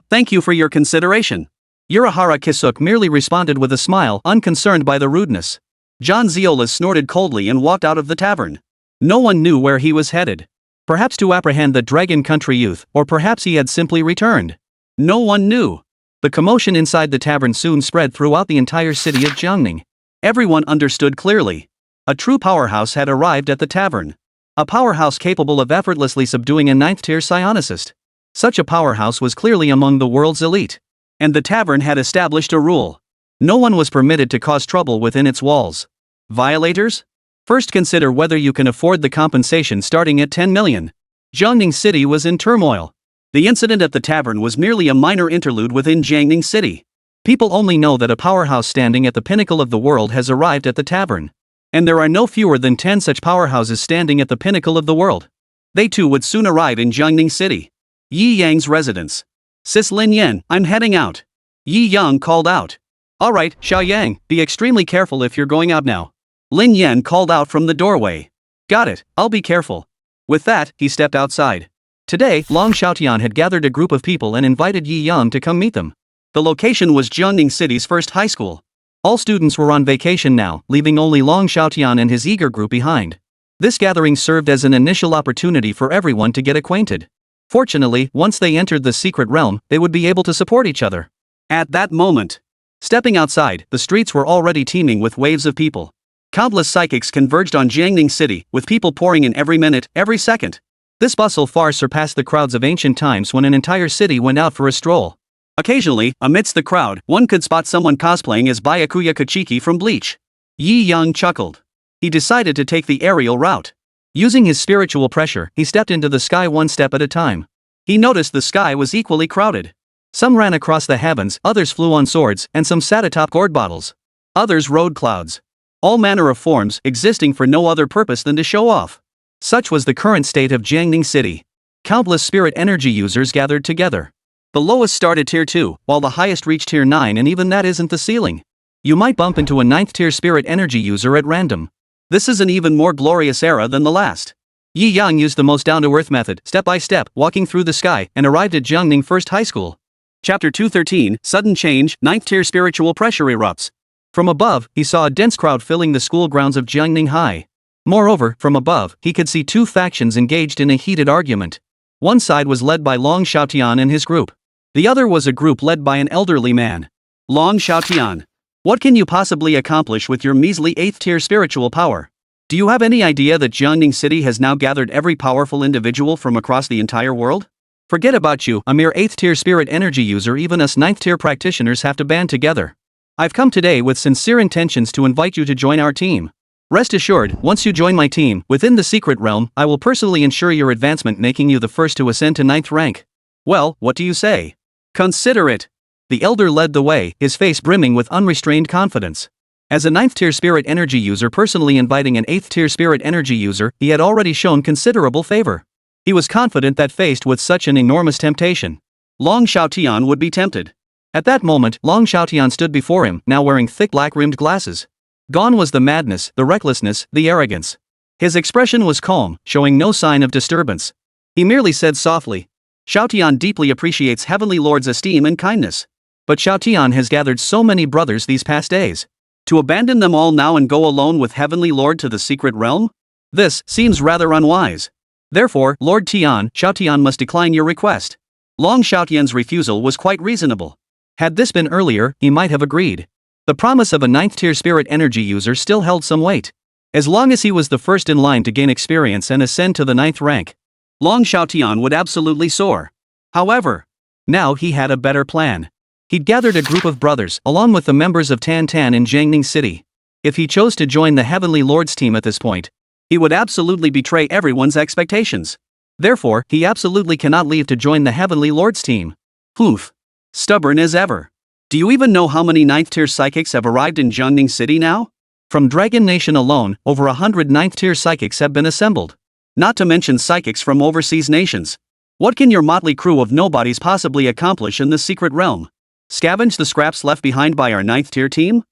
Thank you for your consideration." Urahara Kasuke merely responded with a smile, unconcerned by the rudeness. John Zeolas snorted coldly and walked out of the tavern. No one knew where he was headed. Perhaps to apprehend the Dragon Country youth, or perhaps he had simply returned. No one knew. The commotion inside the tavern soon spread throughout the entire city of Jiangning. Everyone understood clearly. A true powerhouse had arrived at the tavern. A powerhouse capable of effortlessly subduing a 9th-tier psionicist. Such a powerhouse was clearly among the world's elite. And the tavern had established a rule. No one was permitted to cause trouble within its walls. Violators? First consider whether you can afford the compensation starting at 10 million. Jiangning City was in turmoil. The incident at the tavern was merely a minor interlude within Jiangning City. People only know that a powerhouse standing at the pinnacle of the world has arrived at the tavern. And there are no fewer than 10 such powerhouses standing at the pinnacle of the world. They too would soon arrive in Jiangning City. Yi Yang's residence. "Sis Lin Yan, I'm heading out." Yi Yang called out. "Alright, Xiao Yang, be extremely careful if you're going out now." Lin Yan called out from the doorway. "Got it, I'll be careful." With that, he stepped outside. Today, Long Xiaotian had gathered a group of people and invited Yi Yang to come meet them. The location was Jiangning City's first high school. All students were on vacation now, leaving only Long Xiaotian and his eager group behind. This gathering served as an initial opportunity for everyone to get acquainted. Fortunately, once they entered the secret realm, they would be able to support each other. At that moment, stepping outside, the streets were already teeming with waves of people. Countless psychics converged on Jiangning City, with people pouring in every minute, every second. This bustle far surpassed the crowds of ancient times when an entire city went out for a stroll. Occasionally, amidst the crowd, one could spot someone cosplaying as Byakuya Kachiki from Bleach. Yi Yang chuckled. He decided to take the aerial route. Using his spiritual pressure, he stepped into the sky one step at a time. He noticed the sky was equally crowded. Some ran across the heavens, others flew on swords, and some sat atop gourd bottles. Others rode clouds. All manner of forms, existing for no other purpose than to show off. Such was the current state of Jiangning City. Countless spirit energy users gathered together. The lowest started tier 2, while the highest reached tier 9, and even that isn't the ceiling. You might bump into a 9th tier spirit energy user at random. This is an even more glorious era than the last. Yi Yang used the most down-to-earth method, step by step, walking through the sky, and arrived at Jiangning First High School. Chapter 213, Sudden Change, 9th tier spiritual pressure erupts. From above, he saw a dense crowd filling the school grounds of Jiangning High. Moreover, from above, he could see two factions engaged in a heated argument. One side was led by Long Xiaotian and his group. The other was a group led by an elderly man. Long Xiaotian. What can you possibly accomplish with your measly 8th tier spiritual power? Do you have any idea that Jiangning City has now gathered every powerful individual from across the entire world? Forget about you, a mere 8th tier spirit energy user. Even us 9th tier practitioners have to band together. I've come today with sincere intentions to invite you to join our team. Rest assured, once you join my team, within the secret realm, I will personally ensure your advancement, making you the first to ascend to 9th rank. Well, what do you say? Consider it. The elder led the way, his face brimming with unrestrained confidence. As a 9th tier spirit energy user personally inviting an 8th tier spirit energy user, he had already shown considerable favor. He was confident that faced with such an enormous temptation, Long Xiaotian would be tempted. At that moment, Long Xiaotian stood before him, now wearing thick black-rimmed glasses. Gone was the madness, the recklessness, the arrogance. His expression was calm, showing no sign of disturbance. He merely said softly, Xiaotian deeply appreciates Heavenly Lord's esteem and kindness. But Xiaotian has gathered so many brothers these past days. To abandon them all now and go alone with Heavenly Lord to the secret realm? This seems rather unwise. Therefore, Lord Tian, Xiaotian must decline your request. Long Xiaotian's refusal was quite reasonable. Had this been earlier, he might have agreed. The promise of a 9th-tier spirit energy user still held some weight. As long as he was the first in line to gain experience and ascend to the 9th rank, Long Xiaotian would absolutely soar. However, now he had a better plan. He'd gathered a group of brothers, along with the members of Tan Tan in Jiangning City. If he chose to join the Heavenly Lord's team at this point, he would absolutely betray everyone's expectations. Therefore, he absolutely cannot leave to join the Heavenly Lord's team. Poof. Stubborn as ever. Do you even know how many 9th-tier psychics have arrived in Jiangning City now? From Dragon Nation alone, over 100 9th-tier psychics have been assembled. Not to mention psychics from overseas nations. What can your motley crew of nobodies possibly accomplish in this secret realm? Scavenge the scraps left behind by our 9th-tier team?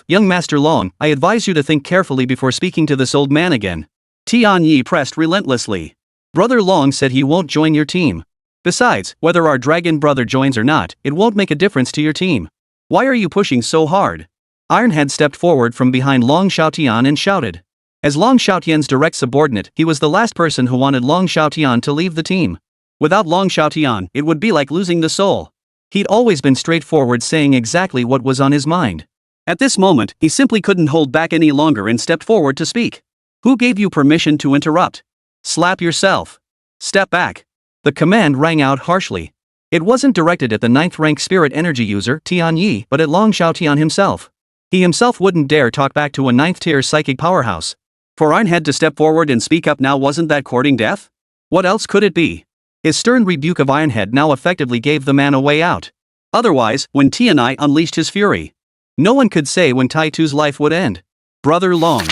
Young Master Long, I advise you to think carefully before speaking to this old man again. Tian Yi pressed relentlessly. Brother Long said he won't join your team. Besides, whether our dragon brother joins or not, it won't make a difference to your team. Why are you pushing so hard? Ironhead stepped forward from behind Long Xiaotian and shouted. As Long Xiaotian's direct subordinate, he was the last person who wanted Long Xiaotian to leave the team. Without Long Xiaotian, it would be like losing the soul. He'd always been straightforward, saying exactly what was on his mind. At this moment, he simply couldn't hold back any longer and stepped forward to speak. Who gave you permission to interrupt? Slap yourself. Step back. The command rang out harshly. It wasn't directed at the 9th rank spirit energy user, Tian Yi, but at Long Xiaotian himself. He himself wouldn't dare talk back to a 9th tier psychic powerhouse. For Ironhead to step forward and speak up now, wasn't that courting death? What else could it be? His stern rebuke of Ironhead now effectively gave the man a way out. Otherwise, when Tianai unleashed his fury, no one could say when Tai Tu's life would end. Brother Long.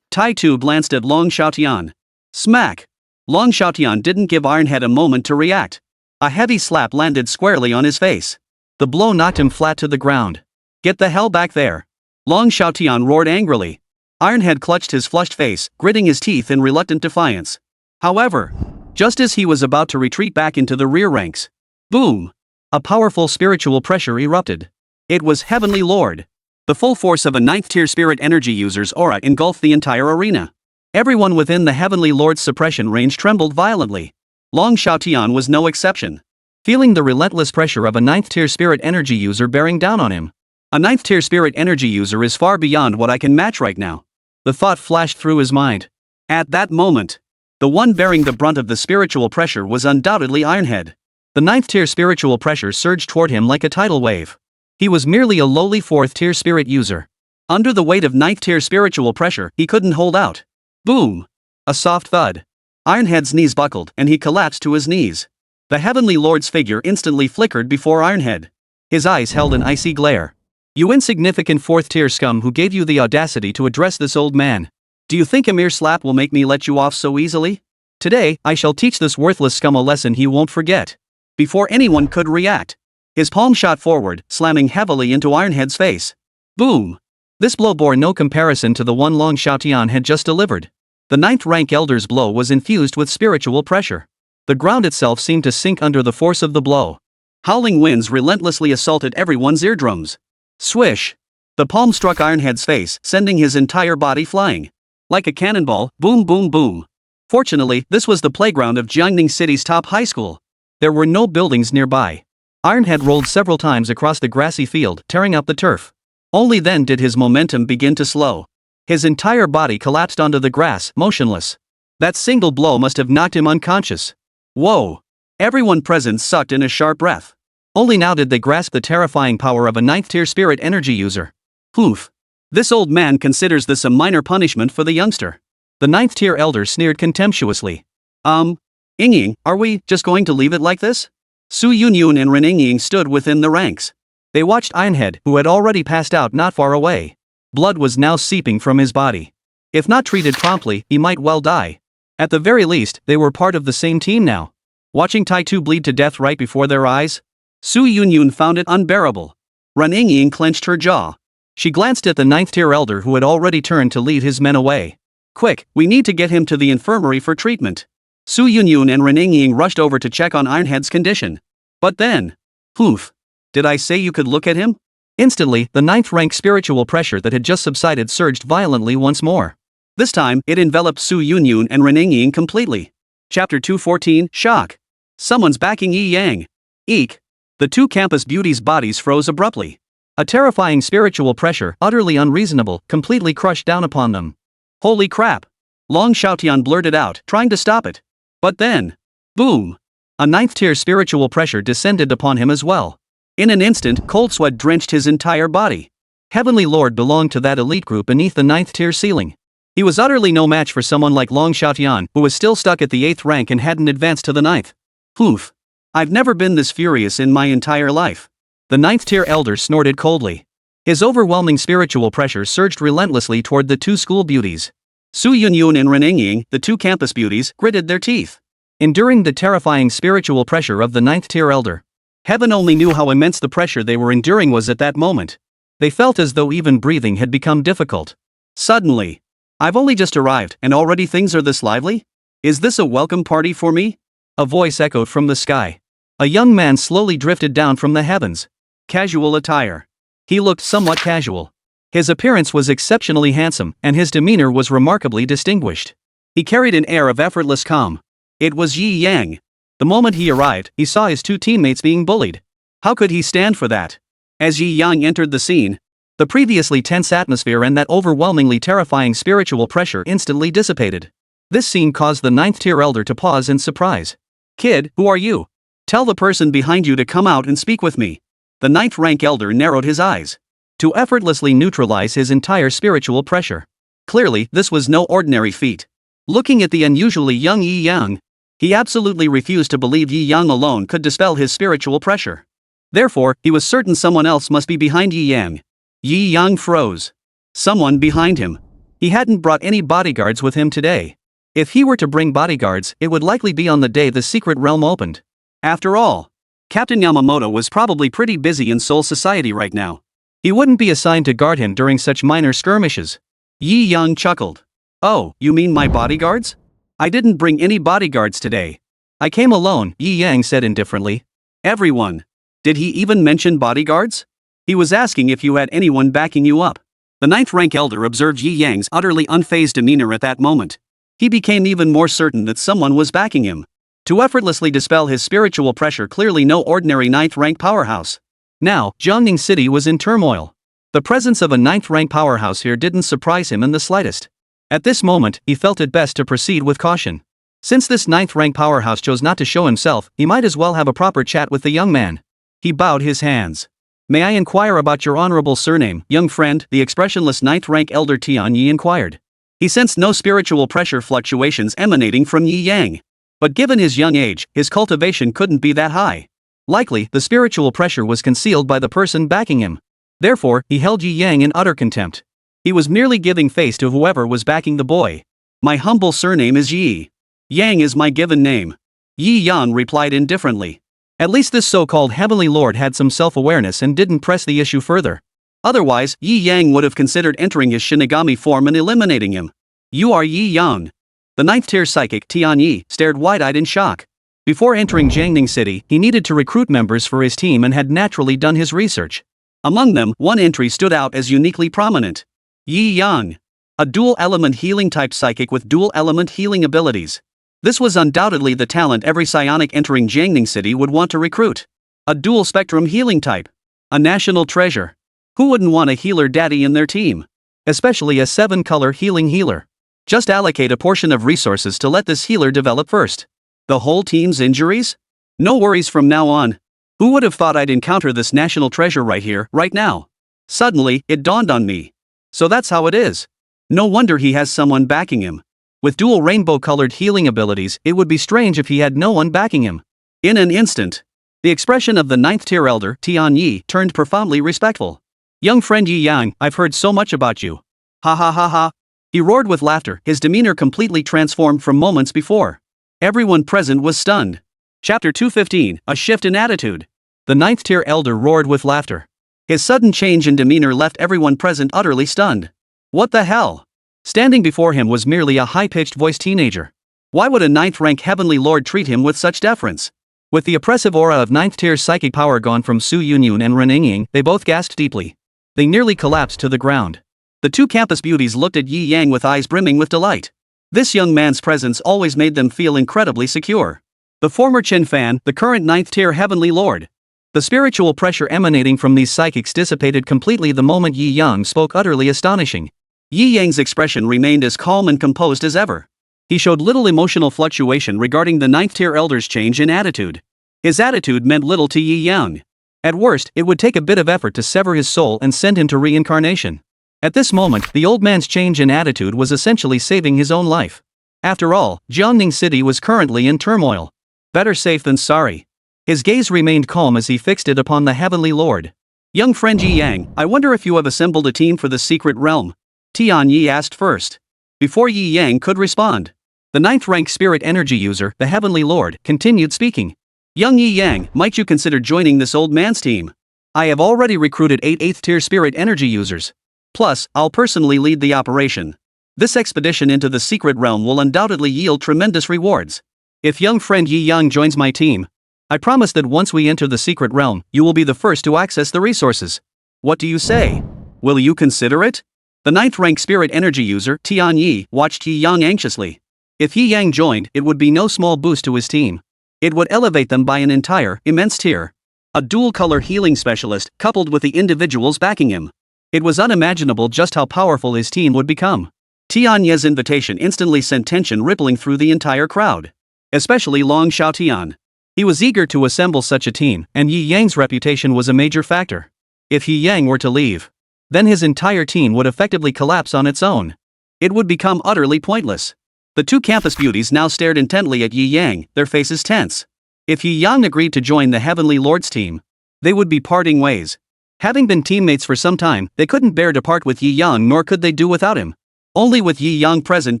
Tai Tu glanced at Long Xiaotian. Smack. Long Xiaotian didn't give Ironhead a moment to react. A heavy slap landed squarely on his face. The blow knocked him flat to the ground. Get the hell back there. Long Xiaotian roared angrily. Ironhead clutched his flushed face, gritting his teeth in reluctant defiance. However, just as he was about to retreat back into the rear ranks, boom! A powerful spiritual pressure erupted. It was Heavenly Lord. The full force of a 9th tier spirit energy user's aura engulfed the entire arena. Everyone within the Heavenly Lord's suppression range trembled violently. Long Xiaotian was no exception. Feeling the relentless pressure of a 9th tier spirit energy user bearing down on him. A 9th tier spirit energy user is far beyond what I can match right now. The thought flashed through his mind. At that moment, the one bearing the brunt of the spiritual pressure was undoubtedly Ironhead. The 9th tier spiritual pressure surged toward him like a tidal wave. He was merely a lowly 4th tier spirit user. Under the weight of 9th tier spiritual pressure, he couldn't hold out. Boom! A soft thud. Ironhead's knees buckled and he collapsed to his knees. The Heavenly Lord's figure instantly flickered before Ironhead. His eyes held an icy glare. You insignificant 4th tier scum who gave you the audacity to address this old man. Do you think a mere slap will make me let you off so easily? Today, I shall teach this worthless scum a lesson he won't forget. Before anyone could react, his palm shot forward, slamming heavily into Ironhead's face. Boom! This blow bore no comparison to the one Long Xiaotian had just delivered. The 9th rank elder's blow was infused with spiritual pressure. The ground itself seemed to sink under the force of the blow. Howling winds relentlessly assaulted everyone's eardrums. Swish! The palm struck Ironhead's face, sending his entire body flying. Like a cannonball, boom boom boom. Fortunately, this was the playground of Jiangning City's top high school. There were no buildings nearby. Ironhead rolled several times across the grassy field, tearing up the turf. Only then did his momentum begin to slow. His entire body collapsed onto the grass, motionless. That single blow must have knocked him unconscious. Whoa! Everyone present sucked in a sharp breath. Only now did they grasp the terrifying power of a 9th tier spirit energy user. Poof! This old man considers this a minor punishment for the youngster. The 9th tier elder sneered contemptuously. Ying, are we just going to leave it like this? Su Yunyun and Ren Ying stood within the ranks. They watched Ironhead, who had already passed out not far away. Blood was now seeping from his body. If not treated promptly, he might well die. At the very least, they were part of the same team now. Watching Tai-tu bleed to death right before their eyes? Su Yunyun found it unbearable. Ran Yingying clenched her jaw. She glanced at the 9th-tier elder who had already turned to lead his men away. Quick, we need to get him to the infirmary for treatment. Su Yunyun and Ran Yingying rushed over to check on Ironhead's condition. But then... Poof. Did I say you could look at him? Instantly, the 9th-rank spiritual pressure that had just subsided surged violently once more. This time, it enveloped Su Yunyun and Ran Yingying completely. Chapter 214, Shock. Someone's backing Yi Yang. Eek. The two campus beauties' bodies froze abruptly. A terrifying spiritual pressure, utterly unreasonable, completely crushed down upon them. Holy crap. Long Xiaotian blurted out, trying to stop it. But then... boom. A 9th-tier spiritual pressure descended upon him as well. In an instant, cold sweat drenched his entire body. Heavenly Lord belonged to that elite group beneath the 9th-tier ceiling. He was utterly no match for someone like Long Xiaotian, who was still stuck at the 8th rank and hadn't advanced to the 9th. Poof. I've never been this furious in my entire life. The 9th-tier elder snorted coldly. His overwhelming spiritual pressure surged relentlessly toward the two school beauties. Su Yunyun and Ran Yingying, the two campus beauties, gritted their teeth. Enduring the terrifying spiritual pressure of the 9th-tier elder. Heaven only knew how immense the pressure they were enduring was at that moment. They felt as though even breathing had become difficult. Suddenly. I've only just arrived, and already things are this lively? Is this a welcome party for me? A voice echoed from the sky. A young man slowly drifted down from the heavens. Casual attire. He looked somewhat casual. His appearance was exceptionally handsome, and his demeanor was remarkably distinguished. He carried an air of effortless calm. It was Yi Yang. The moment he arrived, he saw his two teammates being bullied. How could he stand for that? As Yi Yang entered the scene, the previously tense atmosphere and that overwhelmingly terrifying spiritual pressure instantly dissipated. This scene caused the 9th-tier elder to pause in surprise. Kid, who are you? Tell the person behind you to come out and speak with me. The 9th-rank elder narrowed his eyes. To effortlessly neutralize his entire spiritual pressure. Clearly, this was no ordinary feat. Looking at the unusually young Yi Yang, he absolutely refused to believe Yi Yang alone could dispel his spiritual pressure. Therefore, he was certain someone else must be behind Yi Yang. Yi Yang froze. Someone behind him. He hadn't brought any bodyguards with him today. If he were to bring bodyguards, it would likely be on the day the secret realm opened. After all, Captain Yamamoto was probably pretty busy in Soul Society right now. He wouldn't be assigned to guard him during such minor skirmishes. Yi Yang chuckled. Oh, you mean my bodyguards? I didn't bring any bodyguards today. I came alone, Yi Yang said indifferently. Everyone. Did he even mention bodyguards? He was asking if you had anyone backing you up. The 9th-rank elder observed Yi Yang's utterly unfazed demeanor at that moment. He became even more certain that someone was backing him. To effortlessly dispel his spiritual pressure, clearly no ordinary 9th-rank powerhouse. Now, Jiangning City was in turmoil. The presence of a 9th-rank powerhouse here didn't surprise him in the slightest. At this moment, he felt it best to proceed with caution. Since this 9th-rank powerhouse chose not to show himself, he might as well have a proper chat with the young man. He bowed his hands. May I inquire about your honorable surname, young friend? The expressionless 9th-rank elder Tian Yi inquired. He sensed no spiritual pressure fluctuations emanating from Yi Yang. But given his young age, his cultivation couldn't be that high. Likely, the spiritual pressure was concealed by the person backing him. Therefore, he held Yi Yang in utter contempt. He was merely giving face to whoever was backing the boy. My humble surname is Yi. Yang is my given name. Yi Yan replied indifferently. At least this so-called Heavenly Lord had some self-awareness and didn't press the issue further. Otherwise, Yi Yang would have considered entering his Shinigami form and eliminating him. You are Yi Yang. The 9th-tier psychic, Tian Yi, stared wide-eyed in shock. Before entering Jiangning City, he needed to recruit members for his team and had naturally done his research. Among them, one entry stood out as uniquely prominent. Yi Yang. A dual-element healing-type psychic with dual-element healing abilities. This was undoubtedly the talent every psionic entering Jiangning City would want to recruit. A dual-spectrum healing type. A national treasure. Who wouldn't want a healer daddy in their team? Especially a 7-color healing healer. Just allocate a portion of resources to let this healer develop first. The whole team's injuries? No worries from now on. Who would have thought I'd encounter this national treasure right here, right now? Suddenly, it dawned on me. So that's how it is. No wonder he has someone backing him. With dual rainbow-colored healing abilities, it would be strange if he had no one backing him. In an instant, the expression of the 9th-tier elder, Tian Yi, turned profoundly respectful. Young friend Yi Yang, I've heard so much about you. Ha ha ha ha. He roared with laughter, his demeanor completely transformed from moments before. Everyone present was stunned. Chapter 215, A Shift in Attitude. The ninth tier elder roared with laughter. His sudden change in demeanor left everyone present utterly stunned. What the hell? Standing before him was merely a high-pitched voiced teenager. Why would a ninth-rank heavenly lord treat him with such deference? With the oppressive aura of ninth-tier psychic power gone from Su Yunyun and Ren Yingying, they both gasped deeply. They nearly collapsed to the ground. The two campus beauties looked at Yi Yang with eyes brimming with delight. This young man's presence always made them feel incredibly secure. The former Chen Fan, the current ninth-tier heavenly lord. The spiritual pressure emanating from these psychics dissipated completely the moment Yi Yang spoke, utterly astonishing. Yi Yang's expression remained as calm and composed as ever. He showed little emotional fluctuation regarding the ninth-tier elder's change in attitude. His attitude meant little to Yi Yang. At worst, it would take a bit of effort to sever his soul and send him to reincarnation. At this moment, the old man's change in attitude was essentially saving his own life. After all, Jiangning City was currently in turmoil. Better safe than sorry. His gaze remained calm as he fixed it upon the heavenly lord. Young friend Yi Yang, I wonder if you have assembled a team for the secret realm? Tian Yi asked first. Before Yi Yang could respond, the ninth-rank spirit energy user, the heavenly lord, continued speaking. Young Yi Yang, might you consider joining this old man's team? I have already recruited 8 8th-tier spirit energy users. Plus, I'll personally lead the operation. This expedition into the secret realm will undoubtedly yield tremendous rewards. If young friend Yi Yang joins my team, I promise that once we enter the secret realm, you will be the first to access the resources. What do you say? Will you consider it? The 9th-rank spirit energy user, Tian Yi, watched Yi Yang anxiously. If Yi Yang joined, it would be no small boost to his team. It would elevate them by an entire, immense tier. A dual-color healing specialist, coupled with the individuals backing him. It was unimaginable just how powerful his team would become. Tian Ye's invitation instantly sent tension rippling through the entire crowd. Especially Long Xiaotian. He was eager to assemble such a team, and Yi Yang's reputation was a major factor. If Yi Yang were to leave, then his entire team would effectively collapse on its own. It would become utterly pointless. The two campus beauties now stared intently at Yi Yang, their faces tense. If Yi Yang agreed to join the Heavenly Lord's team, they would be parting ways. Having been teammates for some time, they couldn't bear to part with Yi Yang, nor could they do without him. Only with Yi Yang present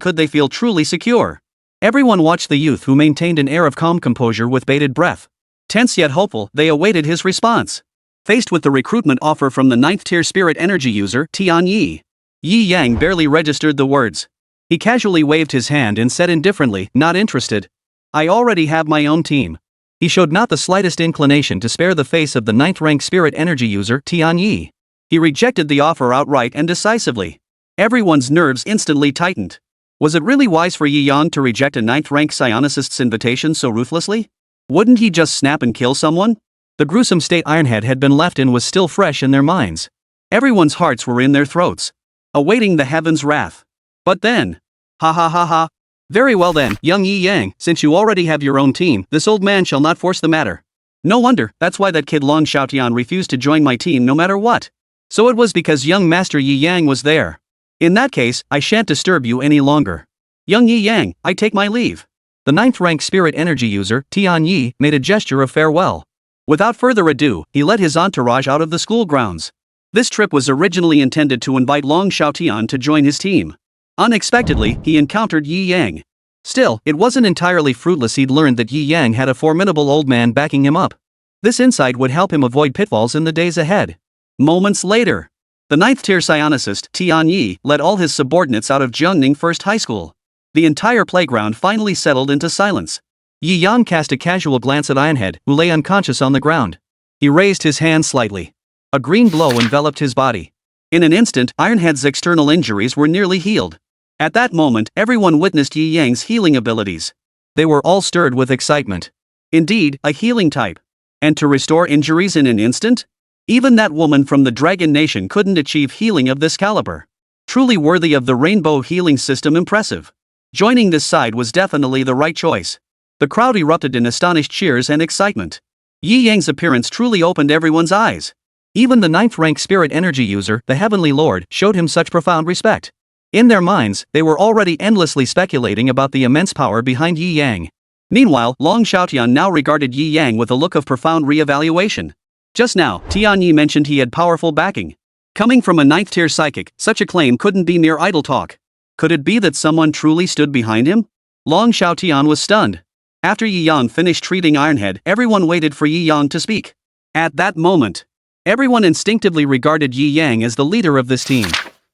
could they feel truly secure. Everyone watched the youth, who maintained an air of calm composure with bated breath. Tense yet hopeful, they awaited his response. Faced with the recruitment offer from the 9th-tier spirit energy user, Tian Yi, Yi Yang barely registered the words. He casually waved his hand and said indifferently, "Not interested. I already have my own team." He showed not the slightest inclination to spare the face of the 9th-rank spirit energy user, Tian Yi. He rejected the offer outright and decisively. Everyone's nerves instantly tightened. Was it really wise for Yi Yang to reject a 9th-rank psionicist's invitation so ruthlessly? Wouldn't he just snap and kill someone? The gruesome state Ironhead had been left in was still fresh in their minds. Everyone's hearts were in their throats, awaiting the heavens' wrath. But then, ha ha ha ha. Very well then, young Yi Yang, since you already have your own team, this old man shall not force the matter. No wonder, that's why that kid Long Xiaotian refused to join my team no matter what. So it was because young Master Yi Yang was there. In that case, I shan't disturb you any longer. Young Yi Yang, I take my leave. The 9th-rank spirit energy user, Tian Yi, made a gesture of farewell. Without further ado, he led his entourage out of the school grounds. This trip was originally intended to invite Long Xiaotian to join his team. Unexpectedly, he encountered Yi Yang. Still, it wasn't entirely fruitless. He'd learned that Yi Yang had a formidable old man backing him up. This insight would help him avoid pitfalls in the days ahead. Moments later, the 9th-tier psionicist, Tian Yi, led all his subordinates out of Jiangning First High School. The entire playground finally settled into silence. Yi Yang cast a casual glance at Ironhead, who lay unconscious on the ground. He raised his hand slightly. A green glow enveloped his body. In an instant, Ironhead's external injuries were nearly healed. At that moment, everyone witnessed Yi Yang's healing abilities. They were all stirred with excitement. Indeed, a healing type. And to restore injuries in an instant? Even that woman from the Dragon Nation couldn't achieve healing of this caliber. Truly worthy of the Rainbow Healing System. Impressive. Joining this side was definitely the right choice. The crowd erupted in astonished cheers and excitement. Yi Yang's appearance truly opened everyone's eyes. Even the 9th-rank spirit energy user, the Heavenly Lord, showed him such profound respect. In their minds, they were already endlessly speculating about the immense power behind Yi Yang. Meanwhile, Long Xiaotian now regarded Yi Yang with a look of profound re-evaluation. Just now, Tian Yi mentioned he had powerful backing. Coming from a 9th-tier psychic, such a claim couldn't be mere idle talk. Could it be that someone truly stood behind him? Long Xiaotian was stunned. After Yi Yang finished treating Ironhead, everyone waited for Yi Yang to speak. At that moment, everyone instinctively regarded Yi Yang as the leader of this team.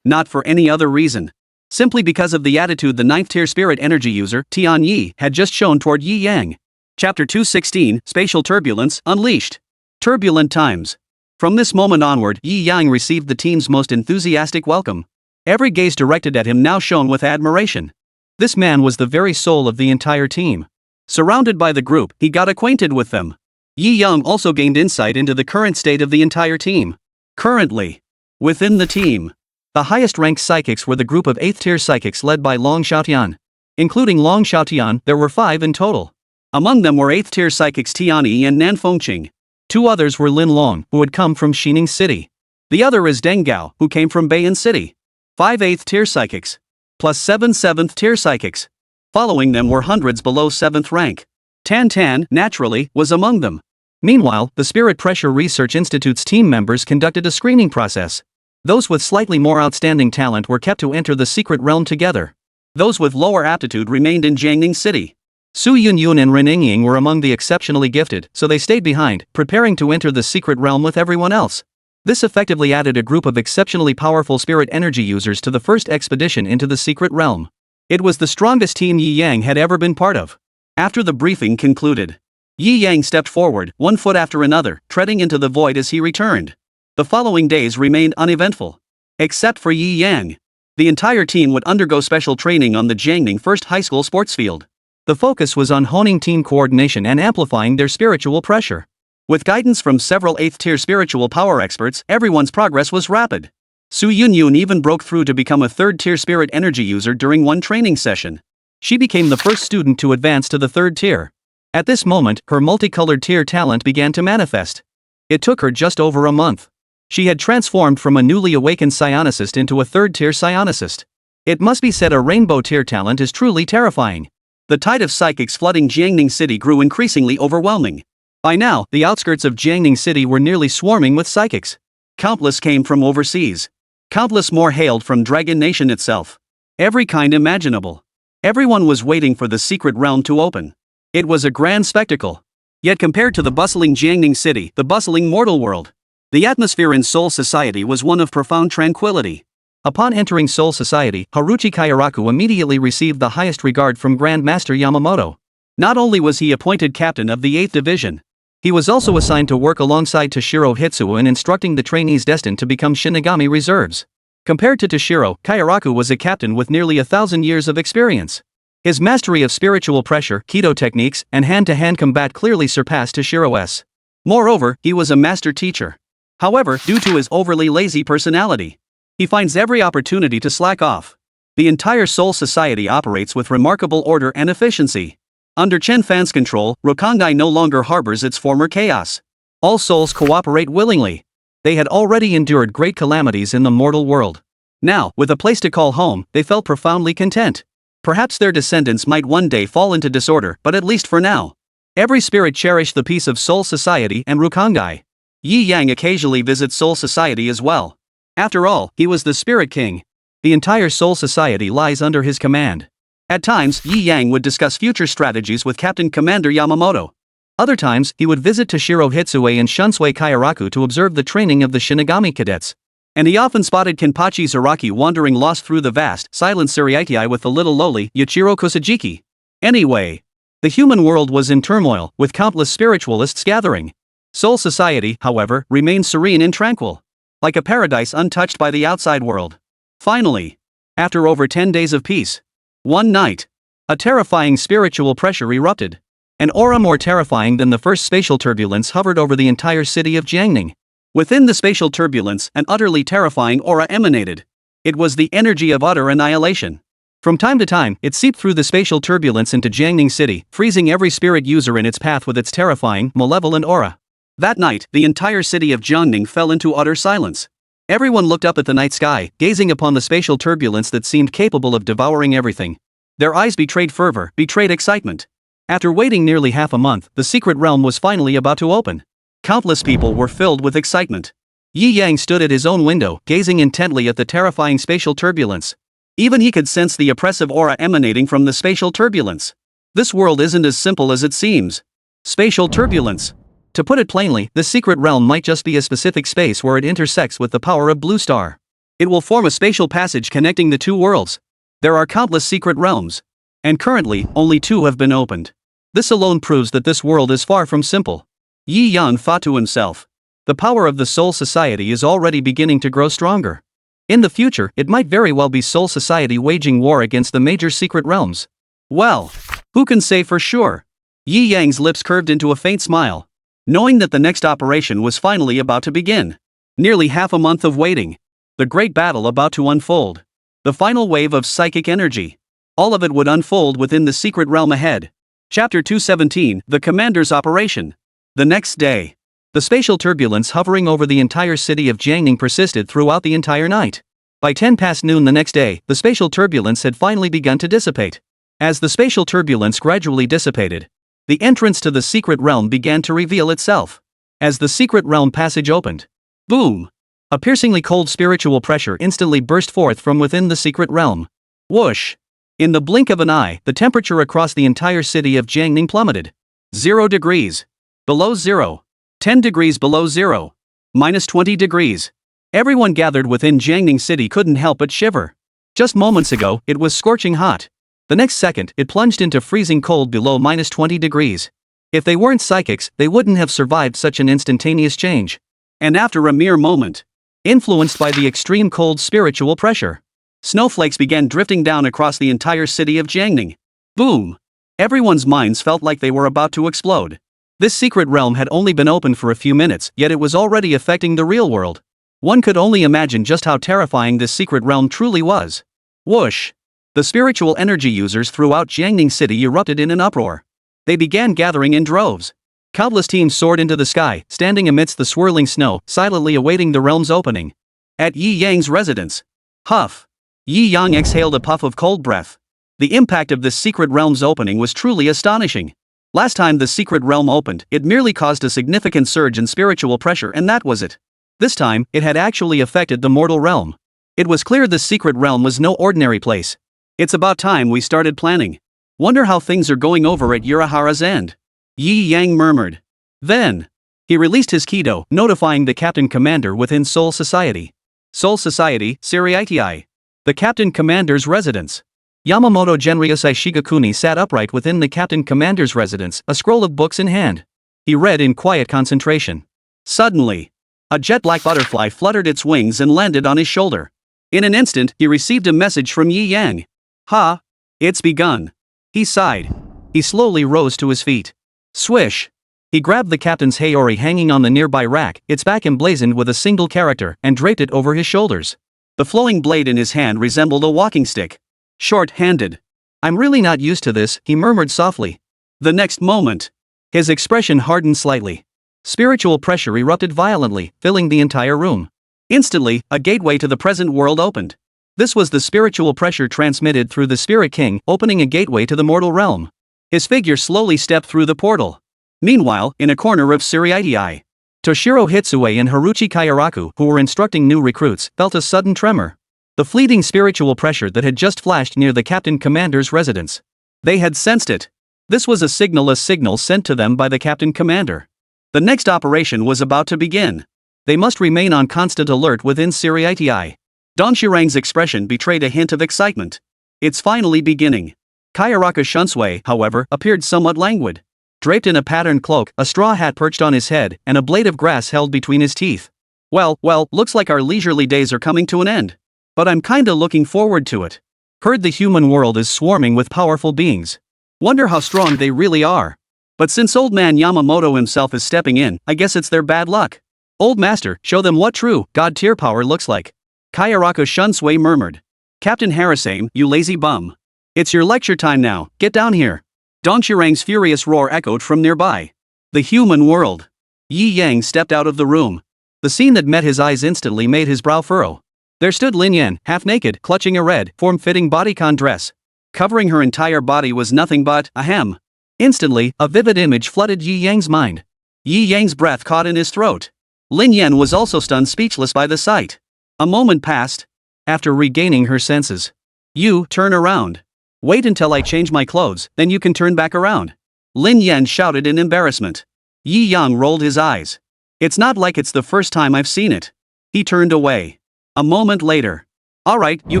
Not for any other reason. Simply because of the attitude the 9th tier spirit energy user, Tian Yi, had just shown toward Yi Yang. Chapter 216, Spatial Turbulence, Unleashed. Turbulent Times. From this moment onward, Yi Yang received the team's most enthusiastic welcome. Every gaze directed at him now shone with admiration. This man was the very soul of the entire team. Surrounded by the group, he got acquainted with them. Yi Yang also gained insight into the current state of the entire team. Currently, within the team, the highest-ranked psychics were the group of 8th-tier psychics led by Long Xiaotian. Including Long Xiaotian, there were 5 in total. Among them were 8th-tier psychics Tian Yi and Nan Fengqing. 2 others were Lin Long, who had come from Xining City. The other is Deng Gao, who came from Beiyan City. 5 8th-tier psychics. Plus 7 7th-tier psychics. Following them were hundreds below 7th rank. Tan Tan, naturally, was among them. Meanwhile, the Spirit Pressure Research Institute's team members conducted a screening process. Those with slightly more outstanding talent were kept to enter the secret realm together. Those with lower aptitude remained in Jiangning City. Su Yunyun and Ren Yingying were among the exceptionally gifted, so they stayed behind, preparing to enter the secret realm with everyone else. This effectively added a group of exceptionally powerful spirit energy users to the first expedition into the secret realm. It was the strongest team Yi Yang had ever been part of. After the briefing concluded, Yi Yang stepped forward, one foot after another, treading into the void as he returned. The following days remained uneventful. Except for Yi Yang. The entire team would undergo special training on the Jiangning First High School sports field. The focus was on honing team coordination and amplifying their spiritual pressure. With guidance from several 8th-tier spiritual power experts, everyone's progress was rapid. Su Yunyun even broke through to become a 3rd-tier spirit energy user during one training session. She became the first student to advance to the 3rd tier. At this moment, her multicolored tier talent began to manifest. It took her just over a month. She had transformed from a newly awakened psionicist into a 3rd-tier psionicist. It must be said a rainbow tier talent is truly terrifying. The tide of psychics flooding Jiangning City grew increasingly overwhelming. By now, the outskirts of Jiangning City were nearly swarming with psychics. Countless came from overseas. Countless more hailed from Dragon Nation itself. Every kind imaginable. Everyone was waiting for the secret realm to open. It was a grand spectacle. Yet compared to the bustling Jiangning City, the bustling mortal world, the atmosphere in Soul Society was one of profound tranquility. Upon entering Soul Society, Haruchi Kayaraku immediately received the highest regard from Grand Master Yamamoto. Not only was he appointed captain of the 8th Division, he was also assigned to work alongside Toshiro Hitsuo in instructing the trainees destined to become Shinigami reserves. Compared to Toshiro, Kayaraku was a captain with nearly 1,000 years of experience. His mastery of spiritual pressure, Kido techniques, and hand-to-hand combat clearly surpassed Toshiro's. Moreover, he was a master teacher. However, due to his overly lazy personality, he finds every opportunity to slack off. The entire Soul Society operates with remarkable order and efficiency. Under Chen Fan's control, Rokongai no longer harbors its former chaos. All souls cooperate willingly. They had already endured great calamities in the mortal world. Now, with a place to call home, they felt profoundly content. Perhaps their descendants might one day fall into disorder, but at least for now, every spirit cherished the peace of Soul Society and Rokongai. Yi Yang occasionally visits Soul Society as well. After all, he was the Spirit King. The entire Soul Society lies under his command. At times, Yi Yang would discuss future strategies with Captain Commander Yamamoto. Other times, he would visit Toshiro Hitsue and Shunsui Kayaraku to observe the training of the Shinigami cadets. And he often spotted Kenpachi Zaraki wandering lost through the vast, silent Suriitai with the little lowly Yachiro Kusajiki. Anyway, the human world was in turmoil, with countless spiritualists gathering. Soul Society, however, remained serene and tranquil. Like a paradise untouched by the outside world. Finally, after over 10 days of peace, one night, a terrifying spiritual pressure erupted. An aura more terrifying than the first spatial turbulence hovered over the entire city of Jiangning. Within the spatial turbulence, an utterly terrifying aura emanated. It was the energy of utter annihilation. From time to time, it seeped through the spatial turbulence into Jiangning City, freezing every spirit user in its path with its terrifying, malevolent aura. That night, the entire city of Jiangning fell into utter silence. Everyone looked up at the night sky, gazing upon the spatial turbulence that seemed capable of devouring everything. Their eyes betrayed fervor, betrayed excitement. After waiting nearly half a month, the secret realm was finally about to open. Countless people were filled with excitement. Yi Yang stood at his own window, gazing intently at the terrifying spatial turbulence. Even he could sense the oppressive aura emanating from the spatial turbulence. This world isn't as simple as it seems. Spatial turbulence. To put it plainly, the secret realm might just be a specific space where it intersects with the power of Blue Star. It will form a spatial passage connecting the two worlds. There are countless secret realms. And currently, only 2 have been opened. This alone proves that this world is far from simple. Yi Yang thought to himself. The power of the Soul Society is already beginning to grow stronger. In the future, it might very well be Soul Society waging war against the major secret realms. Well, who can say for sure? Yi Yang's lips curved into a faint smile, knowing that the next operation was finally about to begin. Nearly half a month of waiting. The great battle about to unfold. The final wave of psychic energy. All of it would unfold within the secret realm ahead. Chapter 217, The Commander's Operation. The next day. The spatial turbulence hovering over the entire city of Jiangning persisted throughout the entire night. By 10 past noon the next day, the spatial turbulence had finally begun to dissipate. As the spatial turbulence gradually dissipated, the entrance to the secret realm began to reveal itself. As the secret realm passage opened, boom! A piercingly cold spiritual pressure instantly burst forth from within the secret realm. Whoosh! In the blink of an eye, the temperature across the entire city of Jiangning plummeted. 0 degrees. Below zero. 10 degrees below zero. Minus 20 degrees. Everyone gathered within Jiangning City couldn't help but shiver. Just moments ago, it was scorching hot. The next second, it plunged into freezing cold below minus 20 degrees. If they weren't psychics, they wouldn't have survived such an instantaneous change. And after a mere moment, influenced by the extreme cold spiritual pressure, snowflakes began drifting down across the entire city of Jiangning. Boom! Everyone's minds felt like they were about to explode. This secret realm had only been open for a few minutes, yet it was already affecting the real world. One could only imagine just how terrifying this secret realm truly was. Whoosh! The spiritual energy users throughout Jiangning City erupted in an uproar. They began gathering in droves. Countless teams soared into the sky, standing amidst the swirling snow, silently awaiting the realm's opening. At Yi Yang's residence. Huff! Yi Yang exhaled a puff of cold breath. The impact of this secret realm's opening was truly astonishing. Last time the secret realm opened, it merely caused a significant surge in spiritual pressure and that was it. This time, it had actually affected the mortal realm. It was clear the secret realm was no ordinary place. It's about time we started planning. Wonder how things are going over at Urahara's end. Yi Yang murmured. Then, he released his Kido, notifying the Captain Commander within Soul Society. Soul Society, Siriitii. The Captain Commander's residence. Yamamoto Genryosei Shigakuni sat upright within the Captain Commander's residence, a scroll of books in hand. He read in quiet concentration. Suddenly, a jet-black butterfly fluttered its wings and landed on his shoulder. In an instant, he received a message from Yi Yang. Ha! It's begun. He sighed. He slowly rose to his feet. Swish! He grabbed the captain's Heir hanging on the nearby rack, its back emblazoned with a single character, and draped it over his shoulders. The flowing blade in his hand resembled a walking stick. Short-handed. I'm really not used to this, he murmured softly. The next moment, his expression hardened slightly. Spiritual pressure erupted violently, filling the entire room. Instantly, a gateway to the present world opened. This was the spiritual pressure transmitted through the Spirit King, opening a gateway to the mortal realm. His figure slowly stepped through the portal. Meanwhile, in a corner of Siriitii, Toshiro Hitsue and Haruchi Kayaraku, who were instructing new recruits, felt a sudden tremor. The fleeting spiritual pressure that had just flashed near the Captain Commander's residence. They had sensed it. This was a signal sent to them by the Captain Commander. The next operation was about to begin. They must remain on constant alert within Siriitii. Donshirang's expression betrayed a hint of excitement. It's finally beginning. Kayaraka Shunsui, however, appeared somewhat languid. Draped in a patterned cloak, a straw hat perched on his head, and a blade of grass held between his teeth. Well, looks like our leisurely days are coming to an end. But I'm kinda looking forward to it. Heard the human world is swarming with powerful beings. Wonder how strong they really are. But since old man Yamamoto himself is stepping in, I guess it's their bad luck. Old master, show them what true god-tier power looks like. Kayaraka Shunsui murmured. Captain Harasame, you lazy bum. It's your lecture time now, get down here. Dongshirang's furious roar echoed from nearby. The human world. Yi Yang stepped out of the room. The scene that met his eyes instantly made his brow furrow. There stood Lin Yan, half-naked, clutching a red, form-fitting bodycon dress. Covering her entire body was nothing but a hem. Instantly, a vivid image flooded Yi Yang's mind. Yi Yang's breath caught in his throat. Lin Yan was also stunned speechless by the sight. A moment passed. After regaining her senses, You, turn around. Wait until I change my clothes, then you can turn back around. Lin Yan shouted in embarrassment. Yi Yang rolled his eyes. It's not like it's the first time I've seen it. He turned away. A moment later. Alright, you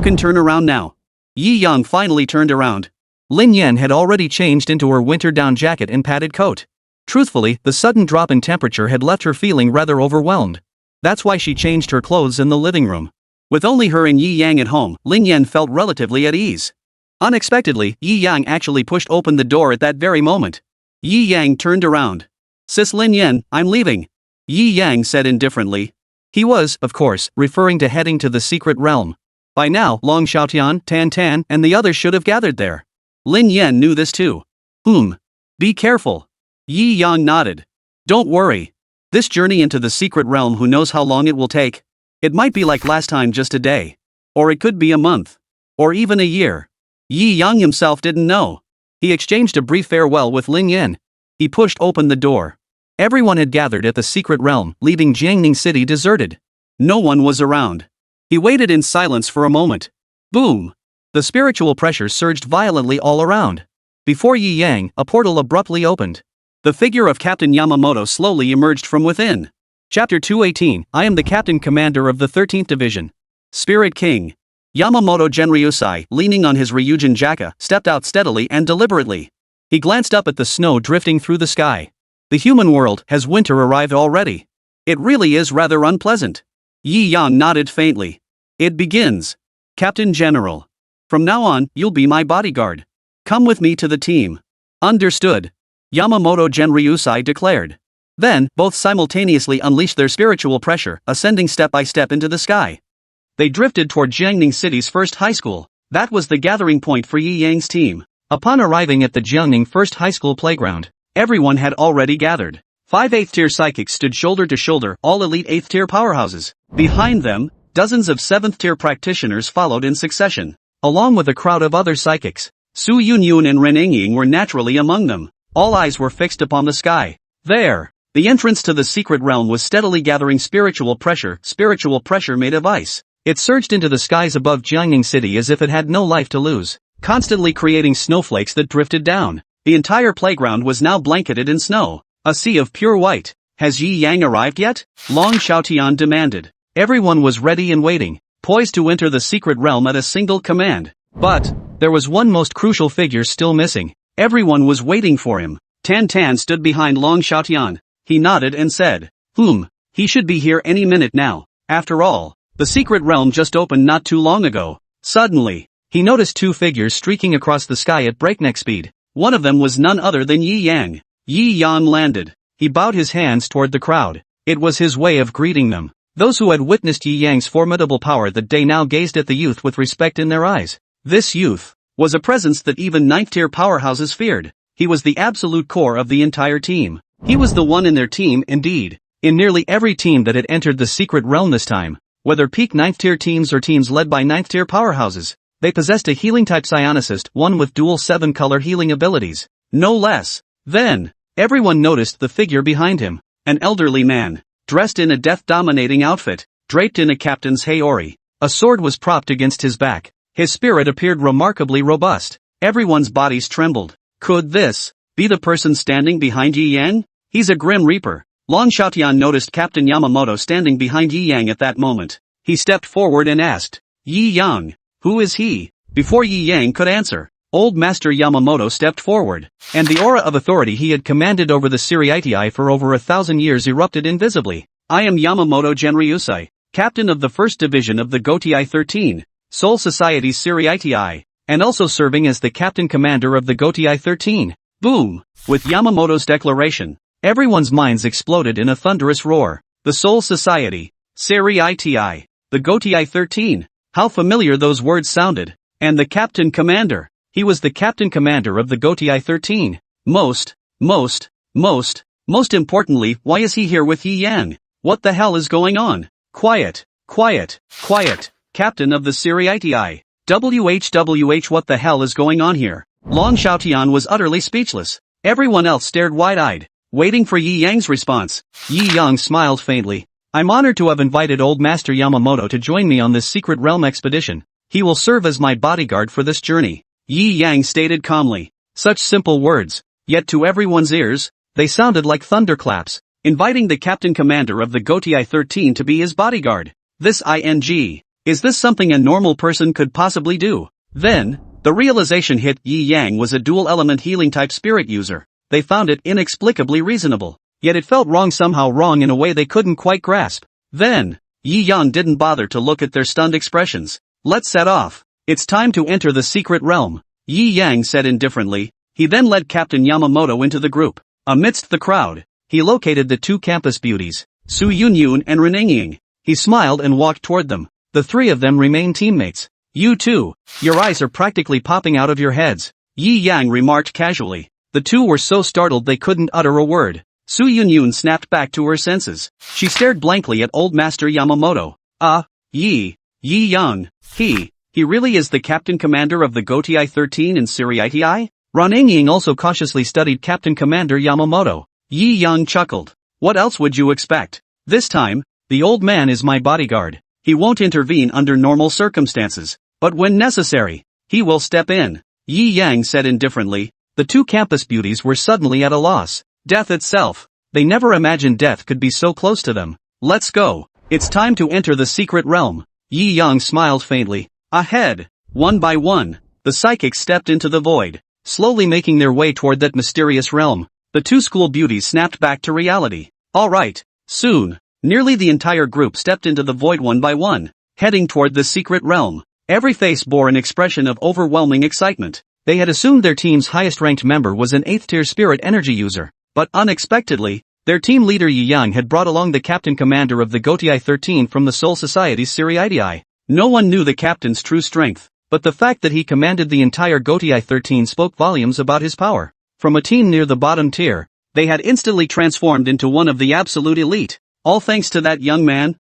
can turn around now. Yi Yang finally turned around. Lin Yan had already changed into her winter down jacket and padded coat. Truthfully, the sudden drop in temperature had left her feeling rather overwhelmed. That's why she changed her clothes in the living room. With only her and Yi Yang at home, Lin Yan felt relatively at ease. Unexpectedly, Yi Yang actually pushed open the door at that very moment. Yi Yang turned around. Sis Lin Yan, I'm leaving. Yi Yang said indifferently. He was, of course, referring to heading to the secret realm. By now, Long Xiaotian, Tan Tan, and the others should have gathered there. Lin Yan knew this too. Be careful. Yi Yang nodded. Don't worry. This journey into the secret realm, who knows how long it will take? It might be like last time, just a day. Or it could be a month. Or even a year. Yi Yang himself didn't know. He exchanged a brief farewell with Lin Yan. He pushed open the door. Everyone had gathered at the secret realm, leaving Jiangning City deserted. No one was around. He waited in silence for a moment. Boom! The spiritual pressure surged violently all around. Before Yi Yang, a portal abruptly opened. The figure of Captain Yamamoto slowly emerged from within. Chapter 218, I am the Captain Commander of the 13th Division. Spirit King. Yamamoto Genryusai, leaning on his Ryujin Jaka, stepped out steadily and deliberately. He glanced up at the snow drifting through the sky. The human world, has winter arrived already? It really is rather unpleasant. Yi Yang nodded faintly. It begins. Captain General. From now on, you'll be my bodyguard. Come with me to the team. Understood. Yamamoto Genryusai declared. Then, both simultaneously unleashed their spiritual pressure, ascending step by step into the sky. They drifted toward Jiangning City's first high school. That was the gathering point for Yi Yang's team. Upon arriving at the Jiangning First High School playground, everyone had already gathered. 5 8th-tier psychics stood shoulder to shoulder, all elite 8th-tier powerhouses. Behind them, dozens of 7th-tier practitioners followed in succession, along with a crowd of other psychics. Su Yunyun and Ren Yingying were naturally among them. All eyes were fixed upon the sky. There, the entrance to the secret realm was steadily gathering spiritual pressure made of ice. It surged into the skies above Jiangning City as if it had no life to lose, constantly creating snowflakes that drifted down. The entire playground was now blanketed in snow, a sea of pure white. Has Yi Yang arrived yet? Long Xiaotian demanded. Everyone was ready and waiting, poised to enter the secret realm at a single command. But, there was one most crucial figure still missing. Everyone was waiting for him. Tan Tan stood behind Long Xiaotian. He nodded and said, he should be here any minute now. After all, the secret realm just opened not too long ago. Suddenly, he noticed two figures streaking across the sky at breakneck speed. One of them was none other than Yi Yang. Yi Yang landed. He bowed his hands toward the crowd. It was his way of greeting them. Those who had witnessed Yi Yang's formidable power that day now gazed at the youth with respect in their eyes. This youth was a presence that even 9th-tier powerhouses feared. He was the absolute core of the entire team. He was the one in their team, indeed. In nearly every team that had entered the secret realm this time, whether peak 9th-tier teams or teams led by 9th-tier powerhouses, they possessed a healing-type psionicist, one with dual 7-color healing abilities. No less. Then, everyone noticed the figure behind him. An elderly man, dressed in a death-dominating outfit, draped in a captain's haori. A sword was propped against his back. His spirit appeared remarkably robust. Everyone's bodies trembled. Could this be the person standing behind Yi Yang? He's a Grim Reaper. Long Xiaotian noticed Captain Yamamoto standing behind Yi Yang at that moment. He stepped forward and asked, Yi Yang, who is he? Before Yi Yang could answer, Old Master Yamamoto stepped forward, and the aura of authority he had commanded over the Siriitii for over 1,000 years erupted invisibly. I am Yamamoto Genryusai, captain of the 1st Division of the Gotii 13, Soul Society's Siriitii, and also serving as the captain commander of the Gotii 13. Boom! With Yamamoto's declaration, everyone's minds exploded in a thunderous roar. The Soul Society, Siriitii, the Gotii 13. How familiar those words sounded. And the captain commander. He was the captain commander of the Gotii 13. Most importantly, why is he here with Yi Yang? What the hell is going on? Quiet. Captain of the Siriitii. WHWH, what the hell is going on here? Long Xiaotian was utterly speechless. Everyone else stared wide-eyed, waiting for Yi Yang's response. Yi Yang smiled faintly. I'm honored to have invited Old Master Yamamoto to join me on this secret realm expedition. He will serve as my bodyguard for this journey, Yi Yang stated calmly. Such simple words, yet to everyone's ears, they sounded like thunderclaps, inviting the captain commander of the Goti 13 to be his bodyguard. Is this something a normal person could possibly do? Then, the realization hit. Yi Yang was a dual-element healing-type spirit user. They found it inexplicably reasonable, yet it felt wrong, somehow wrong in a way they couldn't quite grasp. Then, Yi Yang didn't bother to look at their stunned expressions. Let's set off. It's time to enter the secret realm, Yi Yang said indifferently. He then led Captain Yamamoto into the group. Amidst the crowd, he located the two campus beauties, Su Yunyun and Reningying. He smiled and walked toward them. The three of them remained teammates. You two, your eyes are practically popping out of your heads, Yi Yang remarked casually. The two were so startled they couldn't utter a word. Su Yunyun snapped back to her senses. She stared blankly at Old Master Yamamoto. Yi Yang, he really is the captain commander of the Goti 13 in Siriiti? Reningying also cautiously studied Captain Commander Yamamoto. Yi Yang chuckled. What else would you expect? This time, the old man is my bodyguard. He won't intervene under normal circumstances, but when necessary, he will step in, Yi Yang said indifferently. The two campus beauties were suddenly at a loss. Death itself. They never imagined death could be so close to them. Let's go. It's time to enter the secret realm. Yi Yang smiled faintly. Ahead, one by one, the psychics stepped into the void, slowly making their way toward that mysterious realm. The two school beauties snapped back to reality. All right, soon, nearly the entire group stepped into the void one by one, heading toward the secret realm. Every face bore an expression of overwhelming excitement. They had assumed their team's highest-ranked member was an 8th-tier spirit energy user, but unexpectedly, their team leader Yi Yang had brought along the captain commander of the Goti 13 from the Soul Society's Siriiti. No one knew the captain's true strength, but the fact that he commanded the entire Goti 13 spoke volumes about his power. From a team near the bottom tier, they had instantly transformed into one of the absolute elite, all thanks to that young man.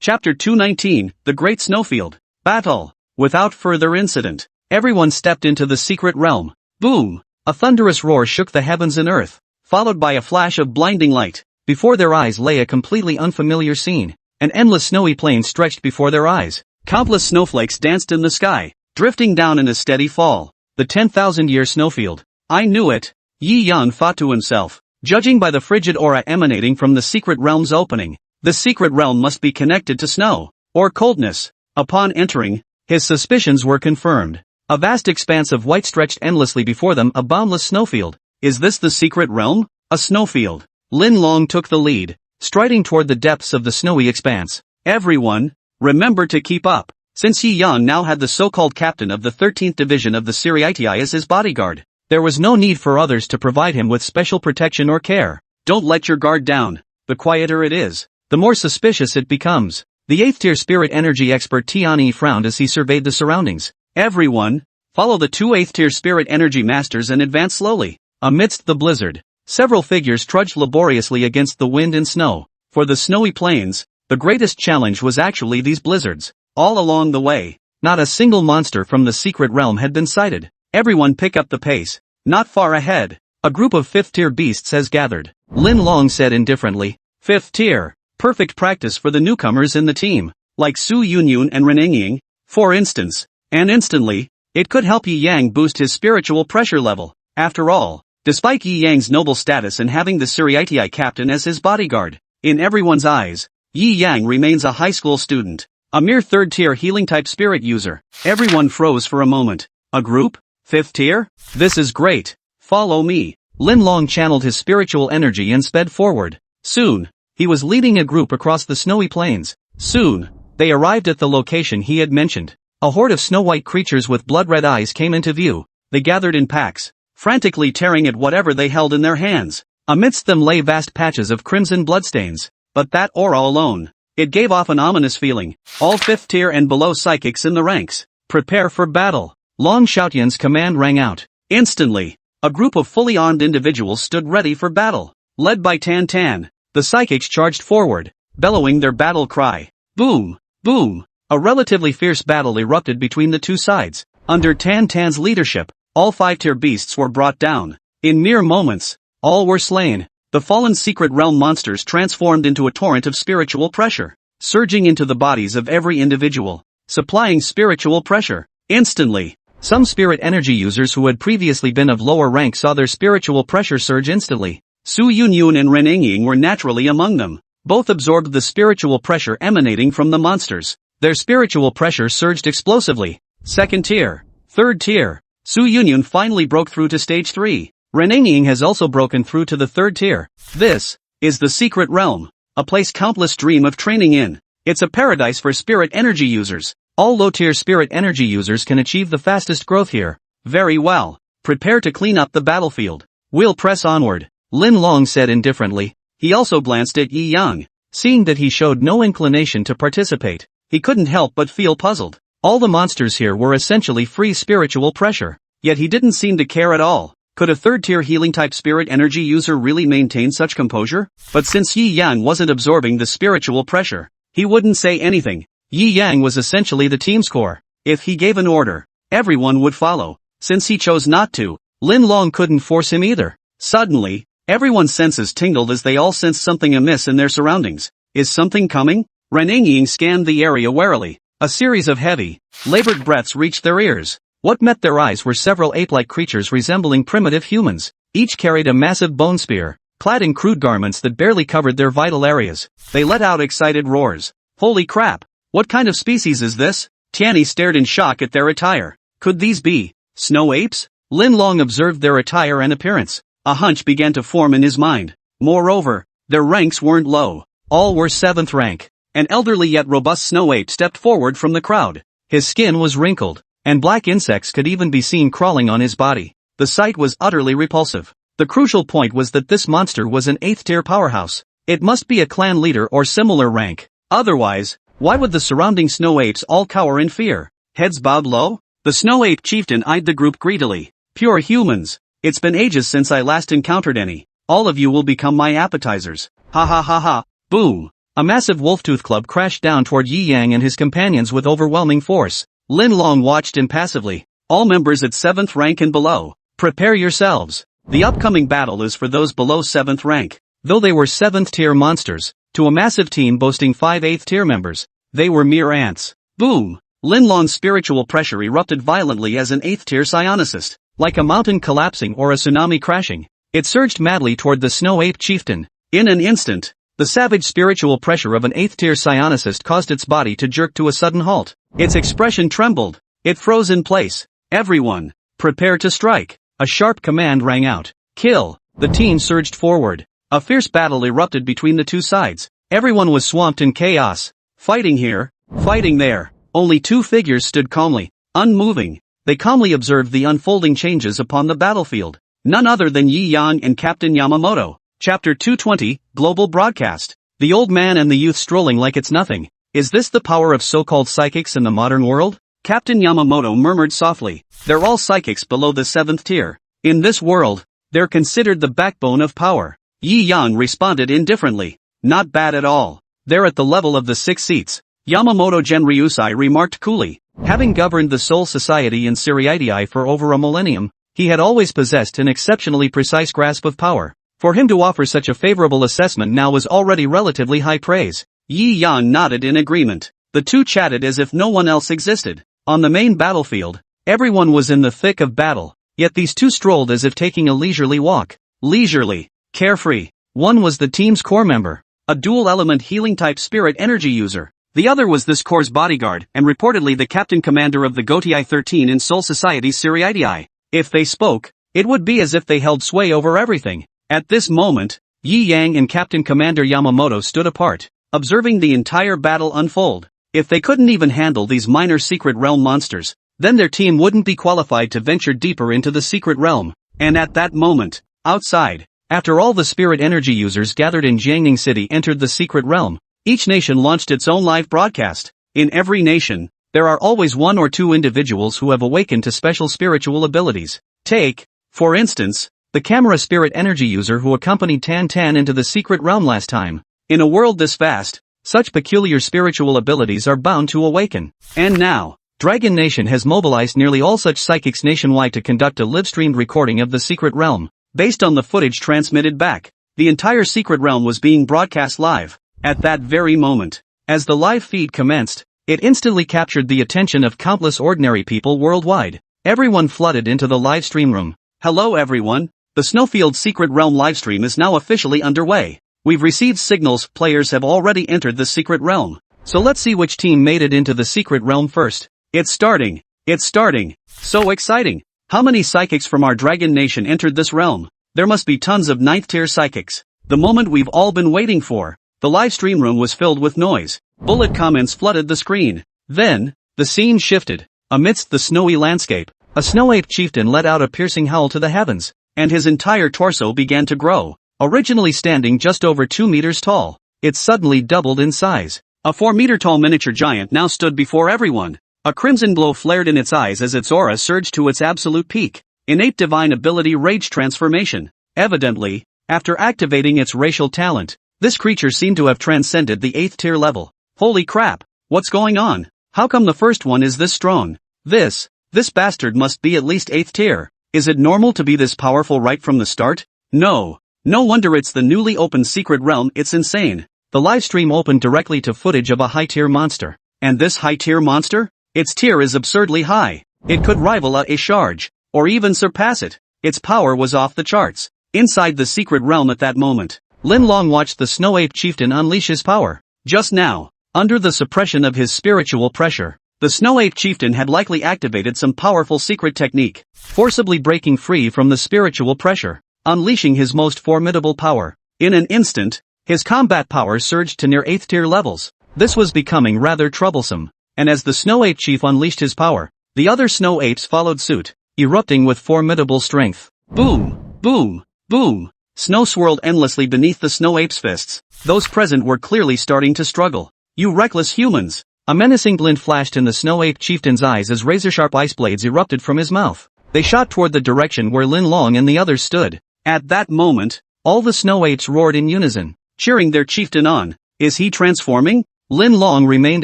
Chapter 219, The Great Snowfield. Battle. Without further incident, everyone stepped into the secret realm. Boom! A thunderous roar shook the heavens and earth, followed by a flash of blinding light. Before their eyes lay a completely unfamiliar scene. An endless snowy plain stretched before their eyes. Countless snowflakes danced in the sky, drifting down in a steady fall. The 10,000-year snowfield. I knew it, Yi Yang thought to himself. Judging by the frigid aura emanating from the secret realm's opening, the secret realm must be connected to snow, or coldness. Upon entering, his suspicions were confirmed. A vast expanse of white stretched endlessly before them, a boundless snowfield. Is this the secret realm? A snowfield. Lin Long took the lead, striding toward the depths of the snowy expanse. Everyone, remember to keep up. Since Yi Yang now had the so-called captain of the 13th division of the Siriiti as his bodyguard, there was no need for others to provide him with special protection or care. Don't let your guard down. The quieter it is, the more suspicious it becomes. The 8th-tier spirit energy expert Tianyi frowned as he surveyed the surroundings. Everyone, follow the two 8th-tier spirit energy masters and advance slowly. Amidst the blizzard, several figures trudged laboriously against the wind and snow. For the snowy plains, the greatest challenge was actually these blizzards. All along the way, not a single monster from the secret realm had been sighted. Everyone pick up the pace. Not far ahead, a group of 5th-tier beasts has gathered. Lin Long said indifferently. 5th tier. Perfect practice for the newcomers in the team, like Su Yunyun and Reningying, for instance. And instantly, it could help Yi Yang boost his spiritual pressure level. After all, despite Yi Yang's noble status and having the Siriiti captain as his bodyguard, in everyone's eyes, Yi Yang remains a high school student, a mere 3rd-tier healing-type spirit user. Everyone froze for a moment. A group? 5th tier? This is great. Follow me. Lin Long channeled his spiritual energy and sped forward. Soon, he was leading a group across the snowy plains. Soon, they arrived at the location he had mentioned. A horde of snow-white creatures with blood-red eyes came into view. They gathered in packs, frantically tearing at whatever they held in their hands. Amidst them lay vast patches of crimson bloodstains. But that aura alone, it gave off an ominous feeling. All 5th tier and below psychics in the ranks, prepare for battle. Long Xiaotian's command rang out. Instantly, a group of fully armed individuals stood ready for battle. Led by Tan Tan, the psychics charged forward, bellowing their battle cry. Boom! Boom! A relatively fierce battle erupted between the two sides. Under Tan Tan's leadership, all 5-tier beasts were brought down. In mere moments, all were slain. The fallen secret realm monsters transformed into a torrent of spiritual pressure, surging into the bodies of every individual. supplying spiritual pressure. Instantly, some spirit energy users who had previously been of lower rank saw their spiritual pressure surge instantly. Su Yunyun and Ren Engying were naturally among them. Both absorbed the spiritual pressure emanating from the monsters. Their spiritual pressure surged explosively. Second tier. Third tier. Su Yunyun finally broke through to stage 3. Ren Engying has also broken through to the third tier. This is the secret realm. A place countless dream of training in. It's a paradise for spirit energy users. All low-tier spirit energy users can achieve the fastest growth here. Very well. Prepare to clean up the battlefield. We'll press onward, Lin Long said indifferently. He also glanced at Yi Yang. Seeing that he showed no inclination to participate, he couldn't help but feel puzzled. All the monsters here were essentially free spiritual pressure. Yet he didn't seem to care at all. Could a third-tier healing-type spirit energy user really maintain such composure? But since Yi Yang wasn't absorbing the spiritual pressure, he wouldn't say anything. Yi Yang was essentially the team's core. If he gave an order, everyone would follow. Since he chose not to, Lin Long couldn't force him either. Suddenly, everyone's senses tingled as they all sensed something amiss in their surroundings. Is something coming? Ren Engying scanned the area warily. A series of heavy, labored breaths reached their ears. What met their eyes were several ape-like creatures resembling primitive humans. Each carried a massive bone spear, clad in crude garments that barely covered their vital areas. They let out excited roars. Holy crap! What kind of species is this? Tianyi stared in shock at their attire. Could these be snow apes? Lin Long observed their attire and appearance. A hunch began to form in his mind. Moreover, their ranks weren't low. All were 7th rank. An elderly yet robust snow ape stepped forward from the crowd. His skin was wrinkled, and black insects could even be seen crawling on his body. The sight was utterly repulsive. The crucial point was that this monster was an 8th-tier powerhouse. It must be a clan leader or similar rank. Otherwise, why would the surrounding snow apes all cower in fear? Heads bowed low? The snow ape chieftain eyed the group greedily. Pure humans. It's been ages since I last encountered any. All of you will become my appetizers. Ha ha ha ha. Boom. A massive wolf-tooth club crashed down toward Yi Yang and his companions with overwhelming force. Lin Long watched impassively. All members at 7th rank and below, prepare yourselves. The upcoming battle is for those below 7th rank. Though they were 7th-tier monsters, to a massive team boasting 5 8th-tier members, they were mere ants. Boom! Lin Long's spiritual pressure erupted violently as an 8th-tier psionicist. Like a mountain collapsing or a tsunami crashing, it surged madly toward the snow ape chieftain. In an instant, the savage spiritual pressure of an 8th-tier psionicist caused its body to jerk to a sudden halt. Its expression trembled. It froze in place. Everyone, prepare to strike. A sharp command rang out. Kill. The team surged forward. A fierce battle erupted between the two sides. Everyone was swamped in chaos. Fighting here, fighting there. Only two figures stood calmly, unmoving. They calmly observed the unfolding changes upon the battlefield. None other than Yi Yang and Captain Yamamoto. Chapter 220, Global Broadcast. The old man and the youth strolling like it's nothing. Is this the power of so-called psychics in the modern world? Captain Yamamoto murmured softly. They're all psychics below the 7th tier. In this world, they're considered the backbone of power. Yi Yang responded indifferently. Not bad at all. They're at the level of the 6 seats. Yamamoto Genryusai remarked coolly. Having governed the Soul Society in Siriidii for over a millennium, he had always possessed an exceptionally precise grasp of power. For him to offer such a favorable assessment now was already relatively high praise. Yi Yang nodded in agreement. The two chatted as if no one else existed. On the main battlefield, everyone was in the thick of battle, yet these two strolled as if taking a leisurely walk. Leisurely, carefree. One was the team's core member, a dual-element healing-type spirit energy user. The other was this core's bodyguard and reportedly the captain commander of the Gotii 13 in Soul Society's Siriidii. If they spoke, it would be as if they held sway over everything. At this moment, Yi Yang and Captain Commander Yamamoto stood apart, observing the entire battle unfold. If they couldn't even handle these minor secret realm monsters, then their team wouldn't be qualified to venture deeper into the secret realm. And at that moment, outside, after all the spirit energy users gathered in Jiangning City entered the secret realm, each nation launched its own live broadcast. In every nation, there are always one or two individuals who have awakened to special spiritual abilities. Take, for instance, the camera spirit energy user who accompanied Tan Tan into the secret realm last time. In a world this vast, such peculiar spiritual abilities are bound to awaken. And now, Dragon Nation has mobilized nearly all such psychics nationwide to conduct a live-streamed recording of the secret realm. Based on the footage transmitted back, the entire secret realm was being broadcast live. At that very moment, as the live feed commenced, It instantly captured the attention of countless ordinary people worldwide. Everyone flooded into the live stream room. Hello everyone, the Snowfield Secret Realm livestream is now officially underway. We've received signals players have already entered the Secret Realm. So let's see which team made it into the Secret Realm first. It's starting. It's starting. So exciting. How many psychics from our Dragon Nation entered this realm? There must be tons of 9th tier psychics. The moment we've all been waiting for. The live stream room was filled with noise. Bullet comments flooded the screen. Then, the scene shifted. Amidst the snowy landscape, a snow ape chieftain let out a piercing howl to the heavens, and his entire torso began to grow. Originally standing just over 2 meters tall, it suddenly doubled in size. A 4-meter-tall miniature giant now stood before everyone. A crimson glow flared in its eyes as its aura surged to its absolute peak. Innate divine ability Rage Transformation. Evidently, after activating its racial talent, this creature seemed to have transcended the 8th tier level. Holy crap, what's going on? How come the first one is this strong? This bastard must be at least 8th tier. Is it normal to be this powerful right from the start? No wonder it's the newly opened Secret Realm, it's insane. The livestream opened directly to footage of a high-tier monster. And this high-tier monster? Its tier is absurdly high. It could rival a Charge, or even surpass it. Its power was off the charts. Inside the Secret Realm at that moment, Lin Long watched the Snow Ape Chieftain unleash his power. Just now, under the suppression of his spiritual pressure, the Snow Ape Chieftain had likely activated some powerful secret technique, forcibly breaking free from the spiritual pressure, unleashing his most formidable power. In an instant, his combat power surged to near 8th tier levels. This was becoming rather troublesome, and as the Snow Ape Chief unleashed his power, the other Snow Apes followed suit, erupting with formidable strength. Boom, boom, boom. Snow swirled endlessly beneath the Snow Ape's fists. Those present were clearly starting to struggle. You reckless humans! A menacing glint flashed in the Snow Ape Chieftain's eyes as razor-sharp ice blades erupted from his mouth. They shot toward the direction where Lin Long and the others stood. At that moment, all the Snow Apes roared in unison, cheering their chieftain on. Is he transforming? Lin Long remained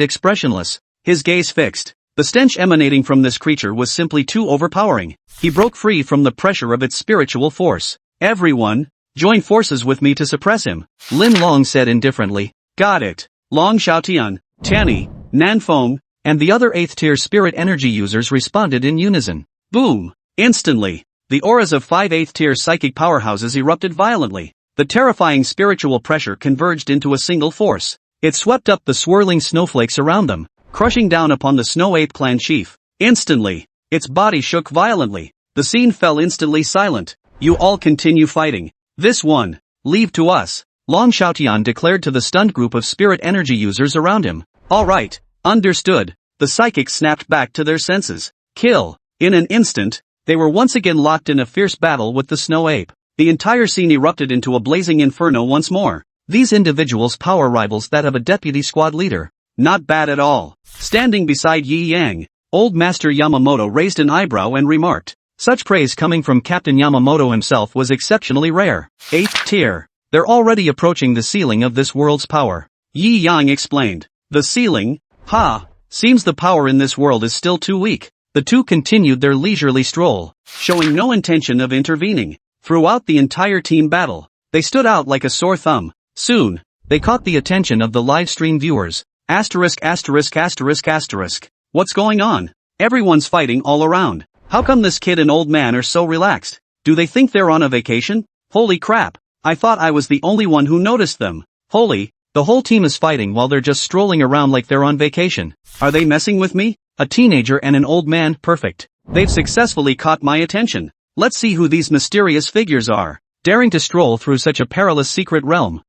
expressionless, his gaze fixed. The stench emanating from this creature was simply too overpowering. He broke free from the pressure of its spiritual force. Everyone, join forces with me to suppress him, Lin Long said indifferently. Got it. Long Xiaotian, Tanny, Nanfeng, and the other 8th tier spirit energy users responded in unison. Boom! Instantly, the auras of 5 8th tier psychic powerhouses erupted violently. The terrifying spiritual pressure converged into a single force. It swept up the swirling snowflakes around them, crushing down upon the Snow Ape clan chief. Instantly, its body shook violently. The scene fell instantly silent. You all continue fighting. This one, leave to us, Long Xiaotian declared to the stunned group of spirit energy users around him. Alright, understood. The psychics snapped back to their senses. Kill. In an instant, they were once again locked in a fierce battle with the Snow Ape. The entire scene erupted into a blazing inferno once more. These individuals' power rivals that of a deputy squad leader. Not bad at all. Standing beside Yi Yang, Old Master Yamamoto raised an eyebrow and remarked. Such praise coming from Captain Yamamoto himself was exceptionally rare. 8th tier. They're already approaching the ceiling of this world's power. Yi Yang explained. The ceiling? Ha! Seems the power in this world is still too weak. The two continued their leisurely stroll, showing no intention of intervening. Throughout the entire team battle, they stood out like a sore thumb. Soon, they caught the attention of the live stream viewers. Asterisk asterisk asterisk asterisk. What's going on? Everyone's fighting all around. How come this kid and old man are so relaxed? Do they think they're on a vacation? Holy crap, I thought I was the only one who noticed them. Holy, the whole team is fighting while they're just strolling around like they're on vacation. Are they messing with me? A teenager and an old man, perfect. They've successfully caught my attention. Let's see who these mysterious figures are, daring to stroll through such a perilous secret realm.